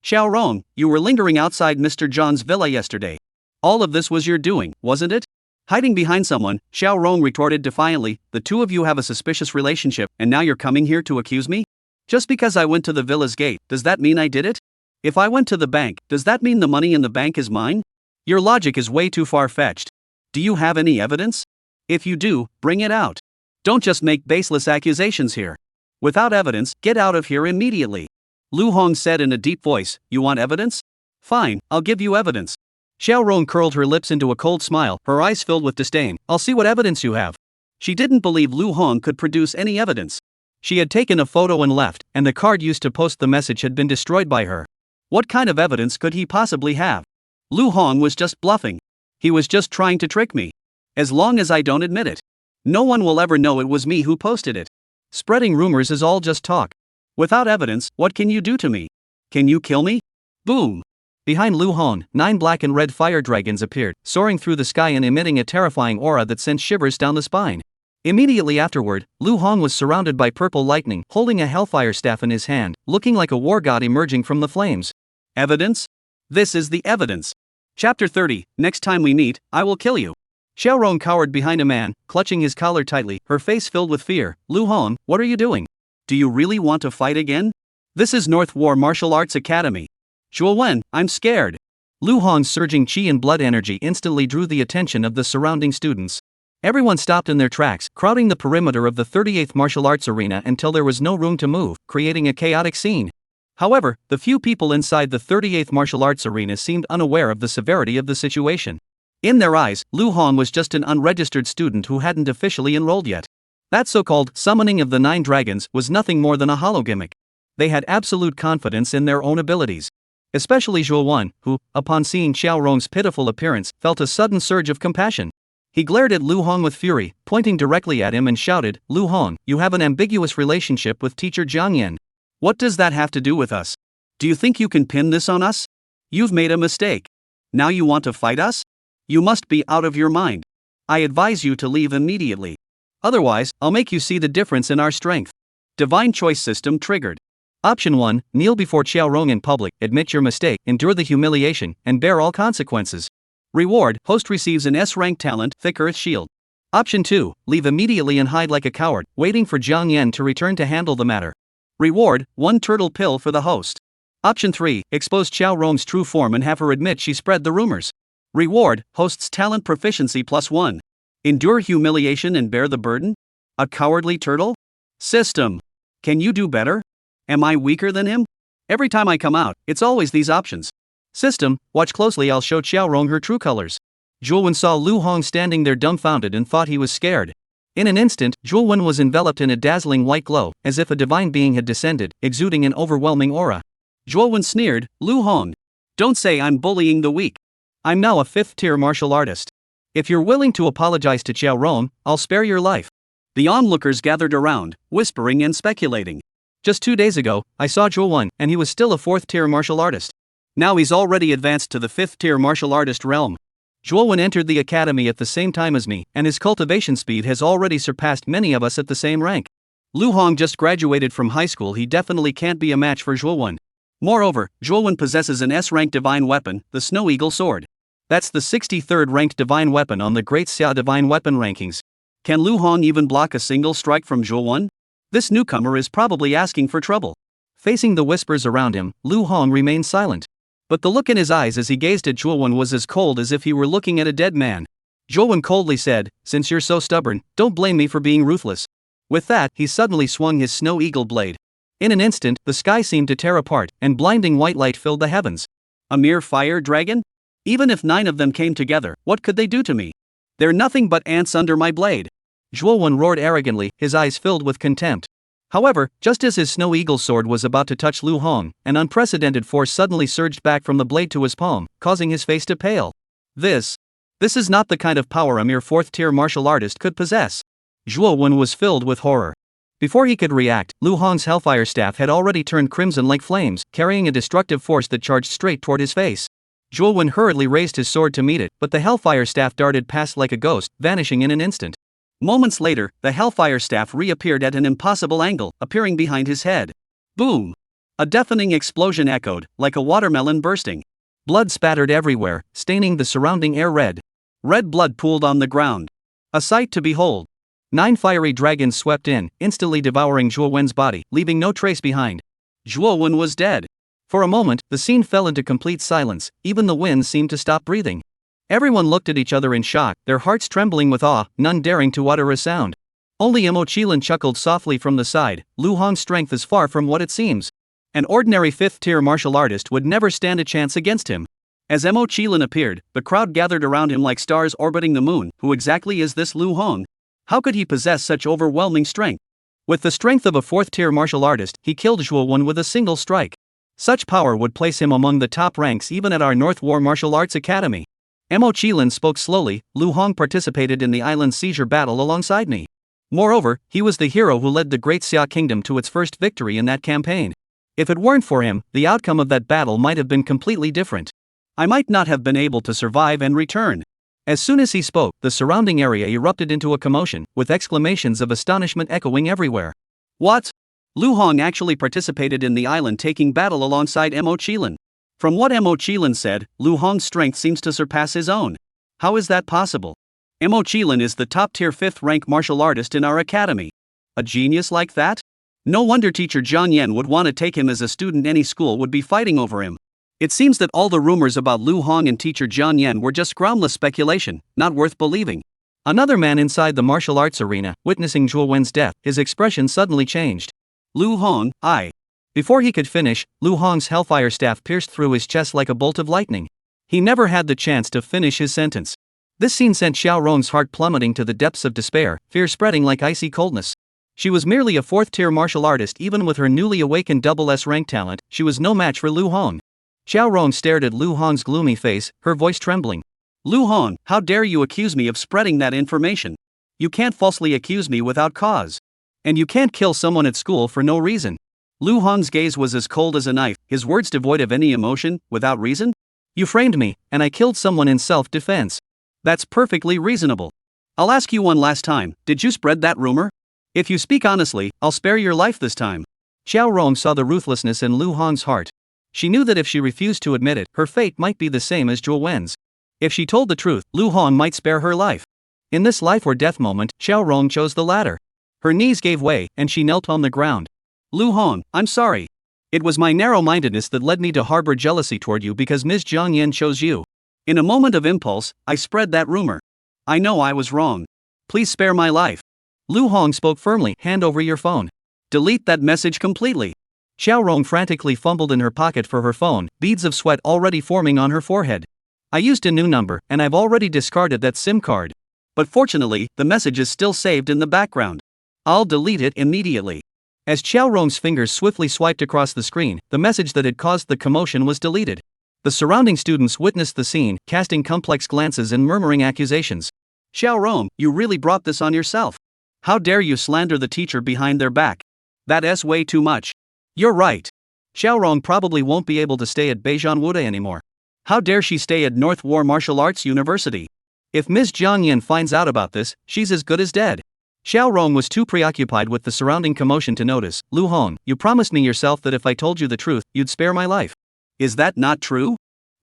Xiao Rong, you were lingering outside Mr. Zhang's villa yesterday. All of this was your doing, wasn't it? Hiding behind someone, Xiao Rong retorted defiantly, the two of you have a suspicious relationship, and now you're coming here to accuse me? Just because I went to the villa's gate, does that mean I did it? If I went to the bank, does that mean the money in the bank is mine? Your logic is way too far-fetched. Do you have any evidence? If you do, bring it out. Don't just make baseless accusations here. Without evidence, get out of here immediately. Lu Hong said in a deep voice, you want evidence? Fine, I'll give you evidence. Xiao Rong curled her lips into a cold smile, her eyes filled with disdain. I'll see what evidence you have. She didn't believe Lu Hong could produce any evidence. She had taken a photo and left, and the card used to post the message had been destroyed by her. What kind of evidence could he possibly have? Lu Hong was just bluffing. He was just trying to trick me. As long as I don't admit it. No one will ever know it was me who posted it. Spreading rumors is all just talk. Without evidence, what can you do to me? Can you kill me? Boom! Behind Lu Hong, 9 black and red fire dragons appeared, soaring through the sky and emitting a terrifying aura that sent shivers down the spine. Immediately afterward, Lu Hong was surrounded by purple lightning, holding a hellfire staff in his hand, looking like a war god emerging from the flames. Evidence? This is the evidence. Chapter 30, next time we meet, I will kill you. Xiao Rong cowered behind a man, clutching his collar tightly, her face filled with fear. Lu Hong, what are you doing? Do you really want to fight again? This is North War Martial Arts Academy. Zhuowen, I'm scared. Lu Hong's surging qi and blood energy instantly drew the attention of the surrounding students. Everyone stopped in their tracks, crowding the perimeter of the 38th martial arts arena until there was no room to move, creating a chaotic scene. However, the few people inside the 38th martial arts arena seemed unaware of the severity of the situation. In their eyes, Lu Hong was just an unregistered student who hadn't officially enrolled yet. That so-called summoning of the 9 dragons was nothing more than a hollow gimmick. They had absolute confidence in their own abilities. Especially Zhuo Wen, who, upon seeing Xiao Rong's pitiful appearance, felt a sudden surge of compassion. He glared at Lu Hong with fury, pointing directly at him and shouted, "Lu Hong, you have an ambiguous relationship with teacher Jiang Yan. What does that have to do with us? Do you think you can pin this on us? You've made a mistake. Now you want to fight us? You must be out of your mind. I advise you to leave immediately. Otherwise, I'll make you see the difference in our strength." Divine choice system triggered. Option 1, kneel before Xiao Rong in public, admit your mistake, endure the humiliation, and bear all consequences. Reward, host receives an S-rank talent, Thick Earth Shield. Option 2, leave immediately and hide like a coward, waiting for Jiang Yan to return to handle the matter. Reward, 1 turtle pill for the host. Option 3, expose Xiao Rong's true form and have her admit she spread the rumors. Reward, host's talent proficiency +1. Endure humiliation and bear the burden? A cowardly turtle? System. Can you do better? Am I weaker than him? Every time I come out, it's always these options. System, watch closely, I'll show Xiao Rong her true colors. Zhuo Wen saw Lu Hong standing there dumbfounded and thought he was scared. In an instant, Zhuo Wen was enveloped in a dazzling white glow, as if a divine being had descended, exuding an overwhelming aura. Zhuo Wen sneered, "Lu Hong, don't say I'm bullying the weak. I'm now a 5th-tier martial artist. If you're willing to apologize to Xiao Rong, I'll spare your life." The onlookers gathered around, whispering and speculating. Just 2 days ago, I saw Zhuo Wen, and he was still a 4th-tier martial artist. Now he's already advanced to the 5th-tier martial artist realm. Zhuo Wen entered the academy at the same time as me, and his cultivation speed has already surpassed many of us at the same rank. Lu Hong just graduated from high school, he definitely can't be a match for Zhuo Wen. Moreover, Zhuo Wen possesses an S-rank divine weapon, the Snow Eagle Sword. That's the 63rd ranked divine weapon on the Great Xia divine weapon rankings. Can Lu Hong even block a single strike from Zhuo Wen? This newcomer is probably asking for trouble. Facing the whispers around him, Lu Hong remained silent. But the look in his eyes as he gazed at Zhuo Wen was as cold as if he were looking at a dead man. Zhuo Wen coldly said, "Since you're so stubborn, don't blame me for being ruthless." With that, he suddenly swung his snow eagle blade. In an instant, the sky seemed to tear apart, and blinding white light filled the heavens. A mere fire dragon? Even if 9 of them came together, what could they do to me? They're nothing but ants under my blade. Zhuo Wen roared arrogantly, his eyes filled with contempt. However, just as his Snow Eagle sword was about to touch Lu Hong, an unprecedented force suddenly surged back from the blade to his palm, causing his face to pale. This is not the kind of power a mere 4th-tier martial artist could possess. Zhuo Wen was filled with horror. Before he could react, Lu Hong's Hellfire Staff had already turned crimson like flames, carrying a destructive force that charged straight toward his face. Zhuo Wen hurriedly raised his sword to meet it, but the Hellfire Staff darted past like a ghost, vanishing in an instant. Moments later, the Hellfire Staff reappeared at an impossible angle, appearing behind his head. Boom! A deafening explosion echoed, like a watermelon bursting. Blood spattered everywhere, staining the surrounding air red. Red blood pooled on the ground. A sight to behold. 9 fiery dragons swept in, instantly devouring Zhuo Wen's body, leaving no trace behind. Zhuo Wen was dead. For a moment, the scene fell into complete silence, even the wind seemed to stop breathing. Everyone looked at each other in shock, their hearts trembling with awe, none daring to utter a sound. Only Mo Qilin chuckled softly from the side. Lu Hong's strength is far from what it seems. An ordinary 5th-tier martial artist would never stand a chance against him. As Mo Qilin appeared, the crowd gathered around him like stars orbiting the moon. Who exactly is this Lu Hong? How could he possess such overwhelming strength? With the strength of a 4th-tier martial artist, he killed Zhuo Wen with a single strike. Such power would place him among the top ranks even at our North War Martial Arts Academy. Mo Qilin spoke slowly. Lu Hong participated in the island seizure battle alongside me. Moreover, he was the hero who led the Great Xia Kingdom to its first victory in that campaign. If it weren't for him, the outcome of that battle might have been completely different. I might not have been able to survive and return. As soon as he spoke, the surrounding area erupted into a commotion, with exclamations of astonishment echoing everywhere. What? Lu Hong actually participated in the island taking battle alongside Mo Qilin. From what Mo Qilin said, Lu Hong's strength seems to surpass his own. How is that possible? Mo Qilin is the top-tier 5th-rank martial artist in our academy. A genius like that? No wonder teacher Jiang Yan would want to take him as a student. Any school would be fighting over him. It seems that all the rumors about Lu Hong and teacher Jiang Yan were just groundless speculation, not worth believing. Another man inside the martial arts arena, witnessing Zhuo Wen's death, his expression suddenly changed. Lu Hong, I. Before he could finish, Lu Hong's Hellfire Staff pierced through his chest like a bolt of lightning. He never had the chance to finish his sentence. This scene sent Xiao Rong's heart plummeting to the depths of despair, fear spreading like icy coldness. She was merely a fourth-tier martial artist. Even with her newly awakened double S-rank talent, she was no match for Lu Hong. Xiao Rong stared at Lu Hong's gloomy face, her voice trembling. Lu Hong, how dare you accuse me of spreading that information? You can't falsely accuse me without cause. And you can't kill someone at school for no reason. Lu Hong's gaze was as cold as a knife, his words devoid of any emotion, without reason? You framed me, and I killed someone in self-defense. That's perfectly reasonable. I'll ask you one last time, did you spread that rumor? If you speak honestly, I'll spare your life this time. Xiao Rong saw the ruthlessness in Lu Hong's heart. She knew that if she refused to admit it, her fate might be the same as Zhuo Wen's. If she told the truth, Lu Hong might spare her life. In this life-or-death moment, Xiao Rong chose the latter. Her knees gave way, and she knelt on the ground. Lu Hong, I'm sorry. It was my narrow-mindedness that led me to harbor jealousy toward you because Ms. Jiang Yan chose you. In a moment of impulse, I spread that rumor. I know I was wrong. Please spare my life. Lu Hong spoke firmly, hand over your phone. Delete that message completely. Xiao Rong frantically fumbled in her pocket for her phone, beads of sweat already forming on her forehead. I used a new number, and I've already discarded that SIM card. But fortunately, the message is still saved in the background. I'll delete it immediately. As Xiao Rong's fingers swiftly swiped across the screen, the message that had caused the commotion was deleted. The surrounding students witnessed the scene, casting complex glances and murmuring accusations. Xiao Rong, you really brought this on yourself. How dare you slander the teacher behind their back? That's way too much. You're right. Xiao Rong probably won't be able to stay at Beijian Wude anymore. How dare she stay at North War Martial Arts University? If Ms. Jiang Yan finds out about this, she's as good as dead. Xiao Rong was too preoccupied with the surrounding commotion to notice. Lu Hong, you promised me yourself that if I told you the truth, you'd spare my life. Is that not true?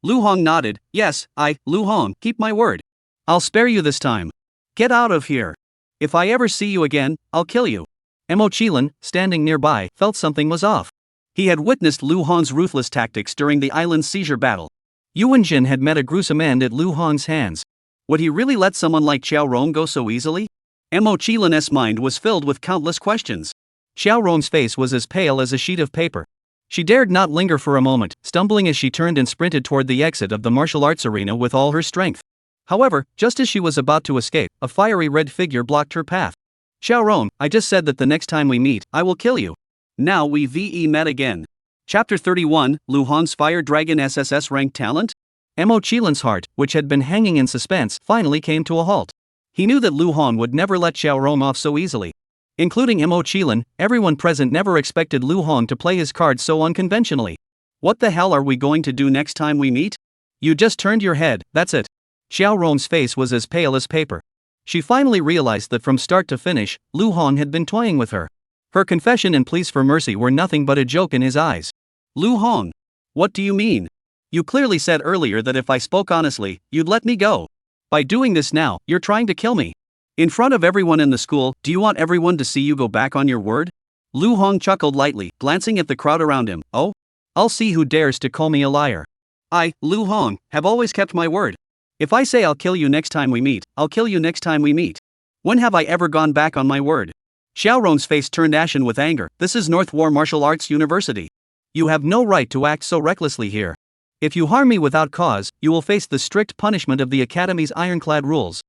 Lu Hong nodded. Yes, Lu Hong, keep my word. I'll spare you this time. Get out of here. If I ever see you again, I'll kill you. Mo Qilin, standing nearby, felt something was off. He had witnessed Lu Hong's ruthless tactics during the island seizure battle. Yuan Jin had met a gruesome end at Lu Hong's hands. Would he really let someone like Xiao Rong go so easily? Mo Qilin's mind was filled with countless questions. Xiao Rong's face was as pale as a sheet of paper. She dared not linger for a moment, stumbling as she turned and sprinted toward the exit of the martial arts arena with all her strength. However, just as she was about to escape, a fiery red figure blocked her path. Xiao Rong, I just said that the next time we meet, I will kill you. Now we met again. Chapter 31, Lu Hong's Fire Dragon SSS ranked talent? Mo Qilin's heart, which had been hanging in suspense, finally came to a halt. He knew that Lu Hong would never let Xiao Rong off so easily. Including Mo Qilin, everyone present never expected Lu Hong to play his cards so unconventionally. What the hell are we going to do next time we meet? You just turned your head, that's it. Xiao Rong's face was as pale as paper. She finally realized that from start to finish, Lu Hong had been toying with her. Her confession and pleas for mercy were nothing but a joke in his eyes. Lu Hong, what do you mean? You clearly said earlier that if I spoke honestly, you'd let me go. By doing this now, you're trying to kill me. In front of everyone in the school, do you want everyone to see you go back on your word? Lu Hong chuckled lightly, glancing at the crowd around him. Oh? I'll see who dares to call me a liar. I, Lu Hong, have always kept my word. If I say I'll kill you next time we meet, I'll kill you next time we meet. When have I ever gone back on my word? Xiao Rong's face turned ashen with anger. This is North War Martial Arts University. You have no right to act so recklessly here. If you harm me without cause, you will face the strict punishment of the Academy's ironclad rules.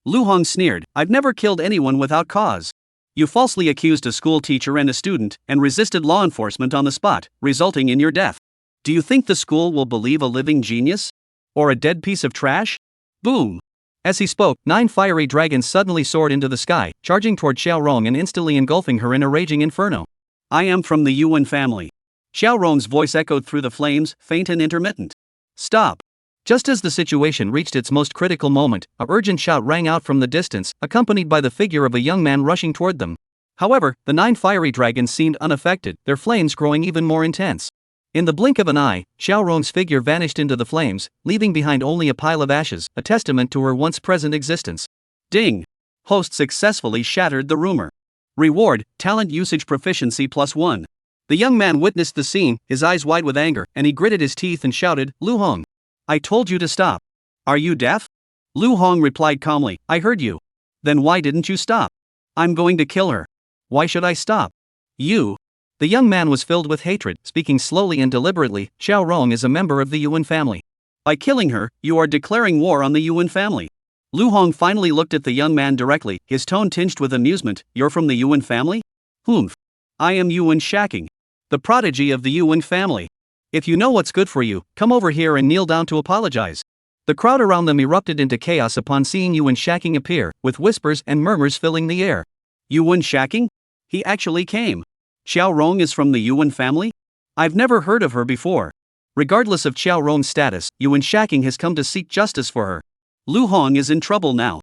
Lu Hong sneered, I've never killed anyone without cause. You falsely accused a school teacher and a student, and resisted law enforcement on the spot, resulting in your death. Do you think the school will believe a living genius? Or a dead piece of trash? Boom! As he spoke, 9 fiery dragons suddenly soared into the sky, charging toward Xiao Rong and instantly engulfing her in a raging inferno. I am from the Yuan family. Xiao Rong's voice echoed through the flames, faint and intermittent. Stop! Just as the situation reached its most critical moment, a urgent shout rang out from the distance, accompanied by the figure of a young man rushing toward them. However, the 9 fiery dragons seemed unaffected, their flames growing even more intense. In the blink of an eye, Xiao Rong's figure vanished into the flames, leaving behind only a pile of ashes, a testament to her once-present existence. Ding! Host successfully shattered the rumor. Reward, talent usage proficiency +1. The young man witnessed the scene, his eyes wide with anger, and he gritted his teeth and shouted, Lu Hong! I told you to stop. Are you deaf? Lu Hong replied calmly, I heard you. Then why didn't you stop? I'm going to kill her. Why should I stop? You. The young man was filled with hatred, speaking slowly and deliberately. Xiao Rong is a member of the Yuan family. By killing her, you are declaring war on the Yuan family. Lu Hong finally looked at the young man directly, his tone tinged with amusement. You're from the Yuan family? Humph. I am Yuan Shaking, the prodigy of the Yuan family. If you know what's good for you, come over here and kneel down to apologize. The crowd around them erupted into chaos upon seeing Yuan Shaking appear, with whispers and murmurs filling the air. Yuan Shaking? He actually came. Xiao Rong is from the Yuan family? I've never heard of her before. Regardless of Xiao Rong's status, Yuan Shaking has come to seek justice for her. Lu Hong is in trouble now.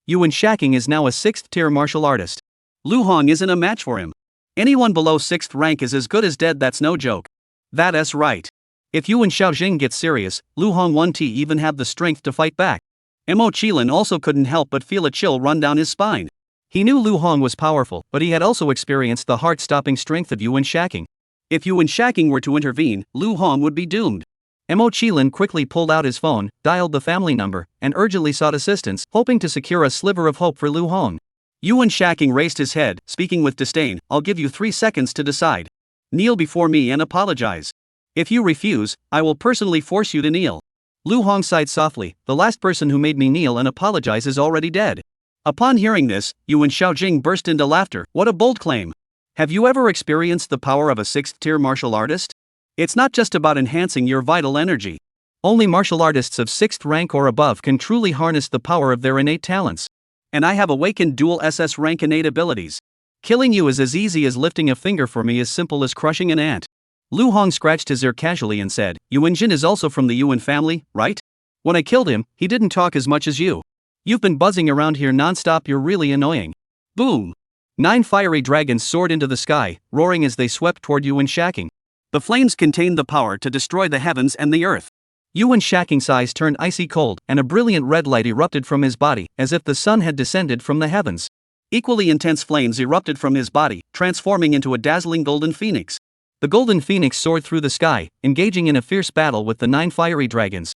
Yuan Shaking is now a 6th-tier martial artist. Lu Hong isn't a match for him. Anyone below 6th rank is as good as dead, that's no joke. That's right. If Yuan Shaojing gets serious, Lu Hong won't even have the strength to fight back. Mo Qilin also couldn't help but feel a chill run down his spine. He knew Lu Hong was powerful, but he had also experienced the heart-stopping strength of Yuan Shaking. If Yuan Shaking were to intervene, Lu Hong would be doomed. Mo Qilin quickly pulled out his phone, dialed the family number, and urgently sought assistance, hoping to secure a sliver of hope for Lu Hong. Yuan Shaking raised his head, speaking with disdain. I'll give you 3 seconds to decide. Kneel before me and apologize. If you refuse, I will personally force you to kneel. Lu Hong sighed softly. The last person who made me kneel and apologize is already dead. Upon hearing this, Yuan Shaojing burst into laughter. What a bold claim. Have you ever experienced the power of a 6th-tier martial artist? It's not just about enhancing your vital energy. Only martial artists of 6th rank or above can truly harness the power of their innate talents. And I have awakened dual SS rank innate abilities. Killing you is as easy as lifting a finger for me, as simple as crushing an ant. Lu Hong scratched his ear casually and said, Yuan Jin is also from the Yuan family, right? When I killed him, he didn't talk as much as you. You've been buzzing around here non-stop, you're really annoying. Boom! 9 fiery dragons soared into the sky, roaring as they swept toward Yuan Shaking. The flames contained the power to destroy the heavens and the earth. Yuan Shaking's eyes turned icy cold, and a brilliant red light erupted from his body, as if the sun had descended from the heavens. Equally intense flames erupted from his body, transforming into a dazzling golden phoenix. The golden phoenix soared through the sky, engaging in a fierce battle with the 9 fiery dragons.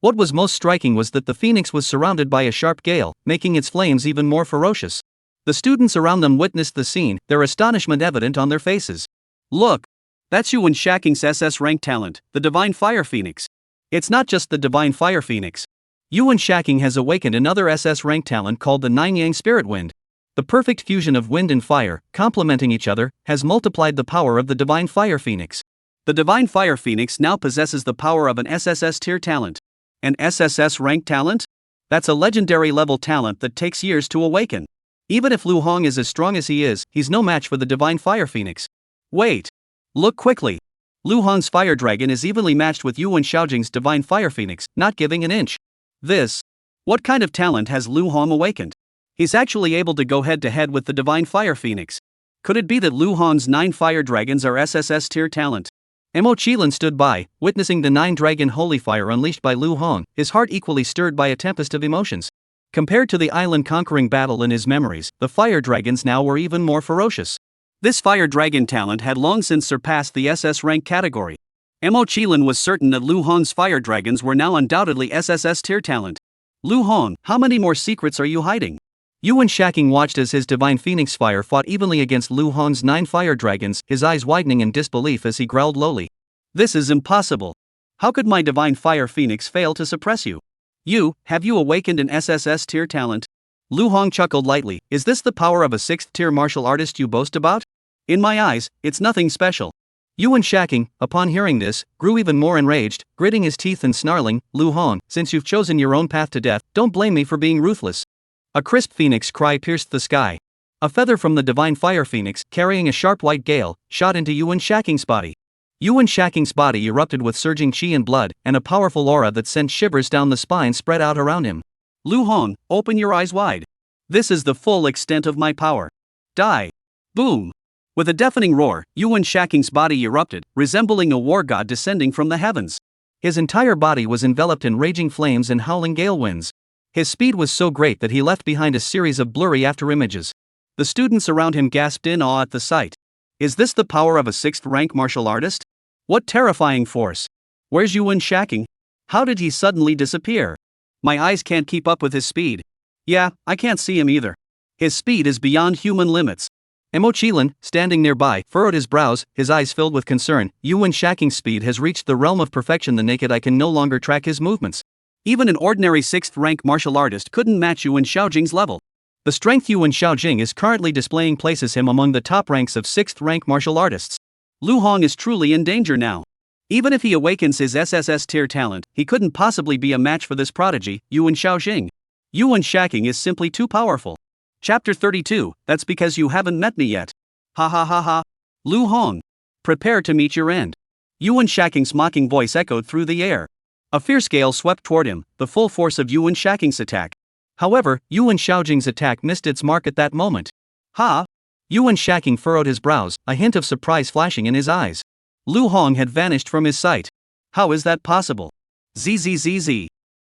What was most striking was that the phoenix was surrounded by a sharp gale, making its flames even more ferocious. The students around them witnessed the scene, their astonishment evident on their faces. Look! That's Yuan Shaking's SS rank talent, the Divine Fire Phoenix. It's not just the Divine Fire Phoenix. Yuan Shaking has awakened another SS rank talent called the Nine Yang Spirit Wind. The perfect fusion of wind and fire, complementing each other, has multiplied the power of the Divine Fire Phoenix. The Divine Fire Phoenix now possesses the power of an SSS tier talent. An SSS rank talent? That's a legendary level talent that takes years to awaken. Even if Lu Hong is as strong as he is, he's no match for the Divine Fire Phoenix. Wait! Look quickly! Lu Hong's Fire Dragon is evenly matched with Yuan Shaojing's Divine Fire Phoenix, not giving an inch. What kind of talent has Lu Hong awakened? He's actually able to go head-to-head with the Divine Fire Phoenix. Could it be that Lu Hong's 9 fire dragons are SSS tier talent? Mo Qilin stood by, witnessing the 9-dragon holy fire unleashed by Lu Hong, his heart equally stirred by a tempest of emotions. Compared to the island-conquering battle in his memories, the fire dragons now were even more ferocious. This fire dragon talent had long since surpassed the SS rank category. Mo Qilin was certain that Lu Hong's fire dragons were now undoubtedly SSS tier talent. Lu Hong, how many more secrets are you hiding? Yuan Shaking watched as his Divine Phoenix Fire fought evenly against Lu Hong's 9 fire dragons, his eyes widening in disbelief as he growled lowly. This is impossible. How could my Divine Fire Phoenix fail to suppress you? Have you awakened an SSS tier talent? Lu Hong chuckled lightly. Is this the power of a 6th tier martial artist you boast about? In my eyes, it's nothing special. Yuan Shaking, upon hearing this, grew even more enraged, gritting his teeth and snarling, Lu Hong, since you've chosen your own path to death, don't blame me for being ruthless. A crisp phoenix cry pierced the sky. A feather from the Divine Fire Phoenix, carrying a sharp white gale, shot into Yuan Shaking's body. Yuan Shaking's body erupted with surging qi and blood, and a powerful aura that sent shivers down the spine spread out around him. Lu Hong, open your eyes wide. This is the full extent of my power. Die. Boom. With a deafening roar, Yuan Shaking's body erupted, resembling a war god descending from the heavens. His entire body was enveloped in raging flames and howling gale winds. His speed was so great that he left behind a series of blurry afterimages. The students around him gasped in awe at the sight. Is this the power of a 6th rank martial artist? What terrifying force! Where's Yuan Shaking? How did he suddenly disappear? My eyes can't keep up with his speed. Yeah, I can't see him either. His speed is beyond human limits. Mo Qilin, standing nearby, furrowed his brows, his eyes filled with concern. Yuan Shaking's speed has reached the realm of perfection. The naked eye can no longer track his movements. Even an ordinary 6th rank martial artist couldn't match Yuan Shaojing's level. The strength Yuan Shaojing is currently displaying places him among the top ranks of 6th rank martial artists. Lu Hong is truly in danger now. Even if he awakens his SSS tier talent, he couldn't possibly be a match for this prodigy, Yuan Shaojing. Yuan Shaking is simply too powerful. Chapter 32, that's because you haven't met me yet. Ha ha ha ha. Lu Hong. Prepare to meet your end. Yuan Shaking's mocking voice echoed through the air. A fierce gale swept toward him, the full force of Yuan Shaking's attack. However, Yuan Shaojing's attack missed its mark at that moment. Ha! Yuan Shaking furrowed his brows, a hint of surprise flashing in his eyes. Lu Hong had vanished from his sight. How is that possible? Zzz.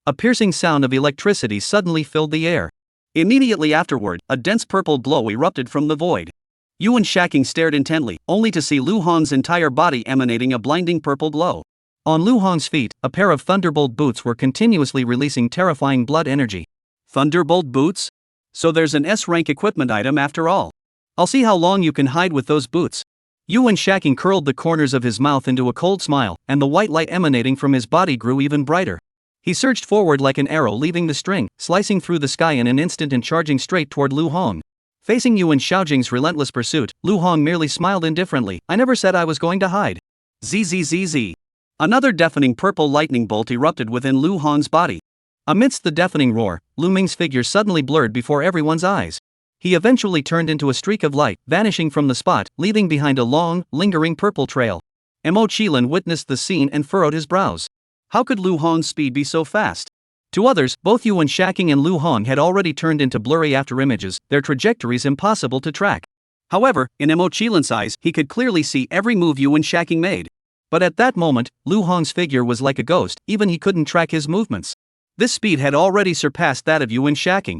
A piercing sound of electricity suddenly filled the air. Immediately afterward, a dense purple glow erupted from the void. Yuan Shaking stared intently, only to see Lu Hong's entire body emanating a blinding purple glow. On Lu Hong's feet, a pair of thunderbolt boots were continuously releasing terrifying blood energy. Thunderbolt boots? So there's an S-rank equipment item after all. I'll see how long you can hide with those boots. Yuan Shaking curled the corners of his mouth into a cold smile, and the white light emanating from his body grew even brighter. He surged forward like an arrow leaving the string, slicing through the sky in an instant and charging straight toward Lu Hong. Facing Yuan Shaojing's relentless pursuit, Lu Hong merely smiled indifferently. I never said I was going to hide. Zzz. Another deafening purple lightning bolt erupted within Lu Hong's body. Amidst the deafening roar, Lu Ming's figure suddenly blurred before everyone's eyes. He eventually turned into a streak of light, vanishing from the spot, leaving behind a long, lingering purple trail. Mo Qilin witnessed the scene and furrowed his brows. How could Lu Hong's speed be so fast? To others, both Yuan Shaking and Lu Hong had already turned into blurry afterimages, their trajectories impossible to track. However, in Mo Qilin's eyes, he could clearly see every move Yuan Shaking made. But at that moment, Lu Hong's figure was like a ghost, even he couldn't track his movements. This speed had already surpassed that of Yuan Shaking.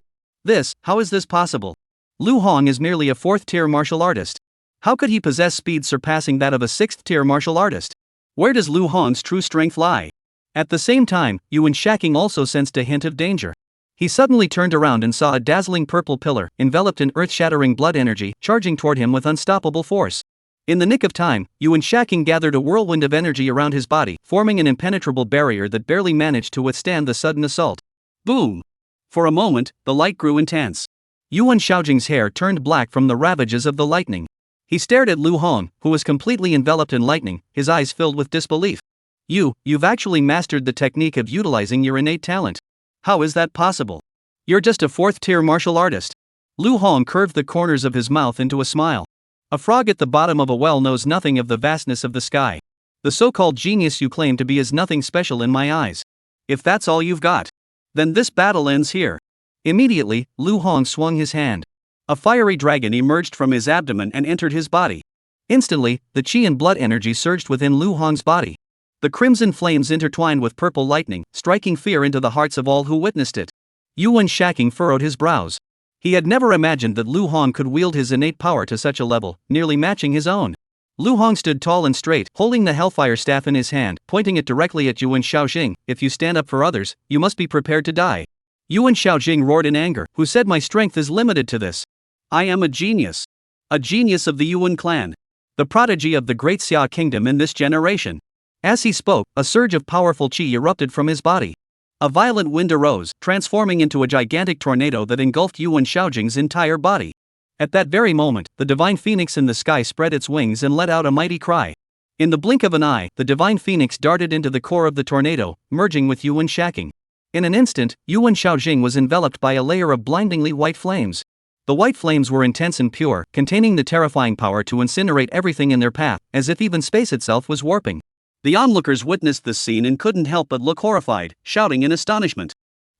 How is this possible? Lu Hong is merely a 4th-tier martial artist. How could he possess speed surpassing that of a 6th-tier martial artist? Where does Lu Hong's true strength lie? At the same time, Yuan Shaking also sensed a hint of danger. He suddenly turned around and saw a dazzling purple pillar, enveloped in earth-shattering blood energy, charging toward him with unstoppable force. In the nick of time, Yuan Shaking gathered a whirlwind of energy around his body, forming an impenetrable barrier that barely managed to withstand the sudden assault. Boom! For a moment, the light grew intense. Yuan Shaojing's hair turned black from the ravages of the lightning. He stared at Lu Hong, who was completely enveloped in lightning, his eyes filled with disbelief. You've actually mastered the technique of utilizing your innate talent. How is that possible? You're just a 4th-tier martial artist. Lu Hong curved the corners of his mouth into a smile. A frog at the bottom of a well knows nothing of the vastness of the sky. The so-called genius you claim to be is nothing special in my eyes. If that's all you've got, then this battle ends here. Immediately, Lu Hong swung his hand. A fiery dragon emerged from his abdomen and entered his body. Instantly, the chi and blood energy surged within Lu Hong's body. The crimson flames intertwined with purple lightning, striking fear into the hearts of all who witnessed it. Yuan Shaking furrowed his brows. He had never imagined that Lu Hong could wield his innate power to such a level, nearly matching his own. Lu Hong stood tall and straight, holding the Hellfire Staff in his hand, pointing it directly at Yuan Shaojing. If you stand up for others, you must be prepared to die. Yuan Shaojing roared in anger. Who said my strength is limited to this? I am a genius. A genius of the Yuan clan. The prodigy of the great Xia kingdom in this generation. As he spoke, a surge of powerful chi erupted from his body. A violent wind arose, transforming into a gigantic tornado that engulfed Yuan Shaojing's entire body. At that very moment, the divine phoenix in the sky spread its wings and let out a mighty cry. In the blink of an eye, the divine phoenix darted into the core of the tornado, merging with Yuan Shaking. In an instant, Yuan Shaojing was enveloped by a layer of blindingly white flames. The white flames were intense and pure, containing the terrifying power to incinerate everything in their path, as if even space itself was warping. The onlookers witnessed this scene and couldn't help but look horrified, shouting in astonishment.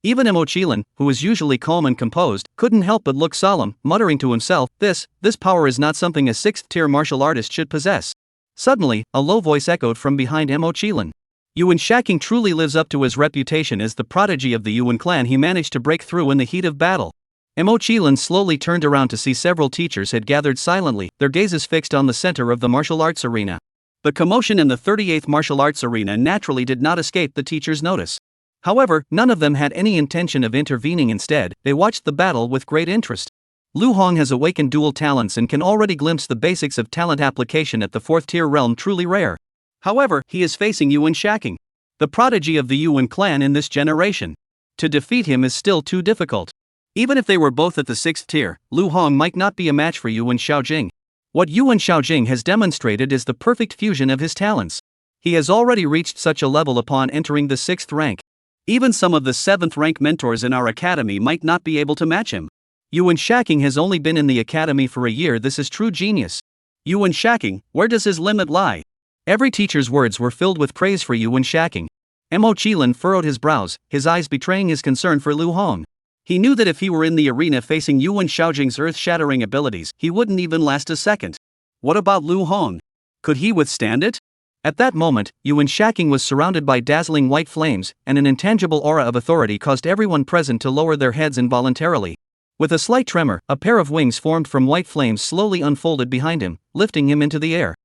Even Mo Qilin, who was usually calm and composed, couldn't help but look solemn, muttering to himself, this power is not something a 6th-tier martial artist should possess. Suddenly, a low voice echoed from behind Mo Qilin. Yuan Shaking truly lives up to his reputation as the prodigy of the Yuan clan. He managed to break through in the heat of battle. Mo Qilin slowly turned around to see several teachers had gathered silently, their gazes fixed on the center of the martial arts arena. The commotion in the 38th martial arts arena naturally did not escape the teachers' notice. However, none of them had any intention of intervening. Instead, they watched the battle with great interest. Lu Hong has awakened dual talents and can already glimpse the basics of talent application at the 4th-tier realm, truly rare. However, he is facing Yuan Shaking. the prodigy of the Yuan clan in this generation. To defeat him is still too difficult. Even if they were both at the 6th tier, Lu Hong might not be a match for Yuan Shaojing. What Yuan Shaojing has demonstrated is the perfect fusion of his talents. He has already reached such a level upon entering the 6th rank. Even some of the 7th rank mentors in our academy might not be able to match him. Yuan Shaking has only been in the academy for a year. This is true genius. Yuan Shaking, where does his limit lie? Every teacher's words were filled with praise for Yuan Shaking. Mo Qilin furrowed his brows, his eyes betraying his concern for Lu Hong. He knew that if he were in the arena facing Yuan Shaojing's earth-shattering abilities, he wouldn't even last a second. What about Lu Hong? Could he withstand it? At that moment, Yuan Shaking was surrounded by dazzling white flames, and an intangible aura of authority caused everyone present to lower their heads involuntarily. With a slight tremor, a pair of wings formed from white flames slowly unfolded behind him, lifting him into the air.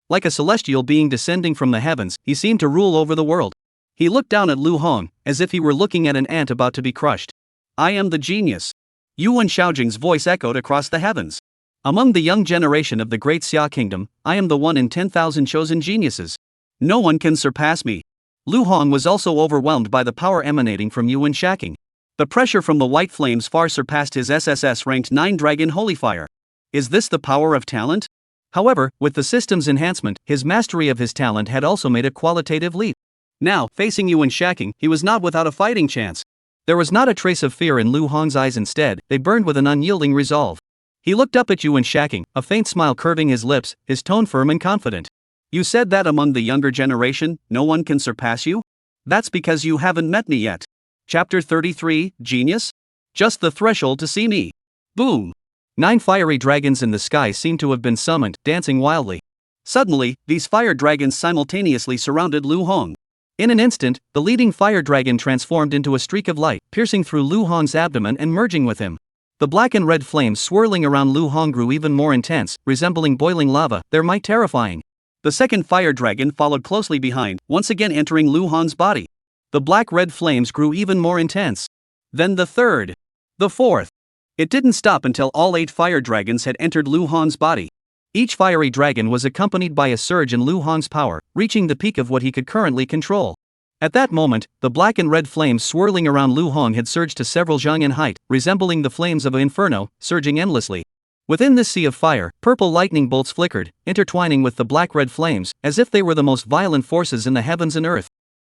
Like a celestial being descending from the heavens, he seemed to rule over the world. He looked down at Lu Hong, as if he were looking at an ant about to be crushed. I am the genius. Yuan Shaojing's voice echoed across the heavens. Among the young generation of the Great Xia Kingdom, I am the one in 10,000 chosen geniuses. No one can surpass me. Lu Hong was also overwhelmed by the power emanating from Yuan Shaking. The pressure from the white flames far surpassed his SSS ranked 9 Dragon Holy Fire. Is this the power of talent? However, with the system's enhancement, his mastery of his talent had also made a qualitative leap. Now, facing Yuan Shaking, he was not without a fighting chance. There was not a trace of fear in Lu Hong's eyes. Instead, they burned with an unyielding resolve. He looked up at Yuan Shaking, a faint smile curving his lips, his tone firm and confident. You said that among the younger generation, no one can surpass you? That's because you haven't met me yet. Chapter 33, Genius? Just the threshold to see me. Boom! 9 fiery dragons in the sky seemed to have been summoned, dancing wildly. Suddenly, these fire dragons simultaneously surrounded Lu Hong. In an instant, the leading fire dragon transformed into a streak of light, piercing through Lu Hong's abdomen and merging with him. The black and red flames swirling around Lu Hong grew even more intense, resembling boiling lava, their might terrifying. The second fire dragon followed closely behind, once again entering Lu Hong's body. The black-red flames grew even more intense. Then the third. The fourth. It didn't stop until all 8 fire dragons had entered Lu Hong's body. Each fiery dragon was accompanied by a surge in Lu Hong's power, reaching the peak of what he could currently control. At that moment, the black and red flames swirling around Lu Hong had surged to several zhang in height, resembling the flames of an inferno, surging endlessly. Within this sea of fire, purple lightning bolts flickered, intertwining with the black-red flames, as if they were the most violent forces in the heavens and earth.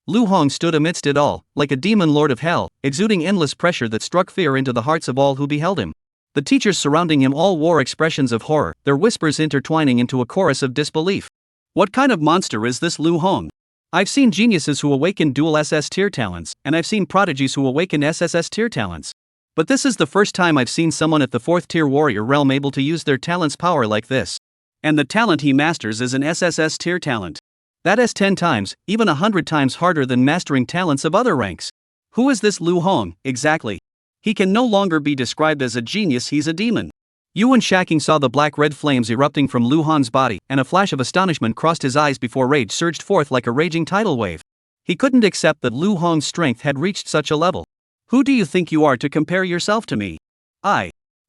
Lu Hong stood amidst it all, like a demon lord of hell, exuding endless pressure that struck fear into the hearts of all who beheld him. The teachers surrounding him all wore expressions of horror, their whispers intertwining into a chorus of disbelief. What kind of monster is this Lu Hong? I've seen geniuses who awaken dual SS tier talents, and I've seen prodigies who awaken SSS tier talents. But this is the first time I've seen someone at the 4th tier warrior realm able to use their talent's power like this. And the talent he masters is an SSS tier talent. That is 10 times, even 100 times harder than mastering talents of other ranks. Who is this Lu Hong, exactly? He can no longer be described as a genius, he's a demon. Yuan Shaking saw the black-red flames erupting from Lu Hong's body, and a flash of astonishment crossed his eyes before rage surged forth like a raging tidal wave. He couldn't accept that Lu Hong's strength had reached such a level. Who do you think you are to compare yourself to me?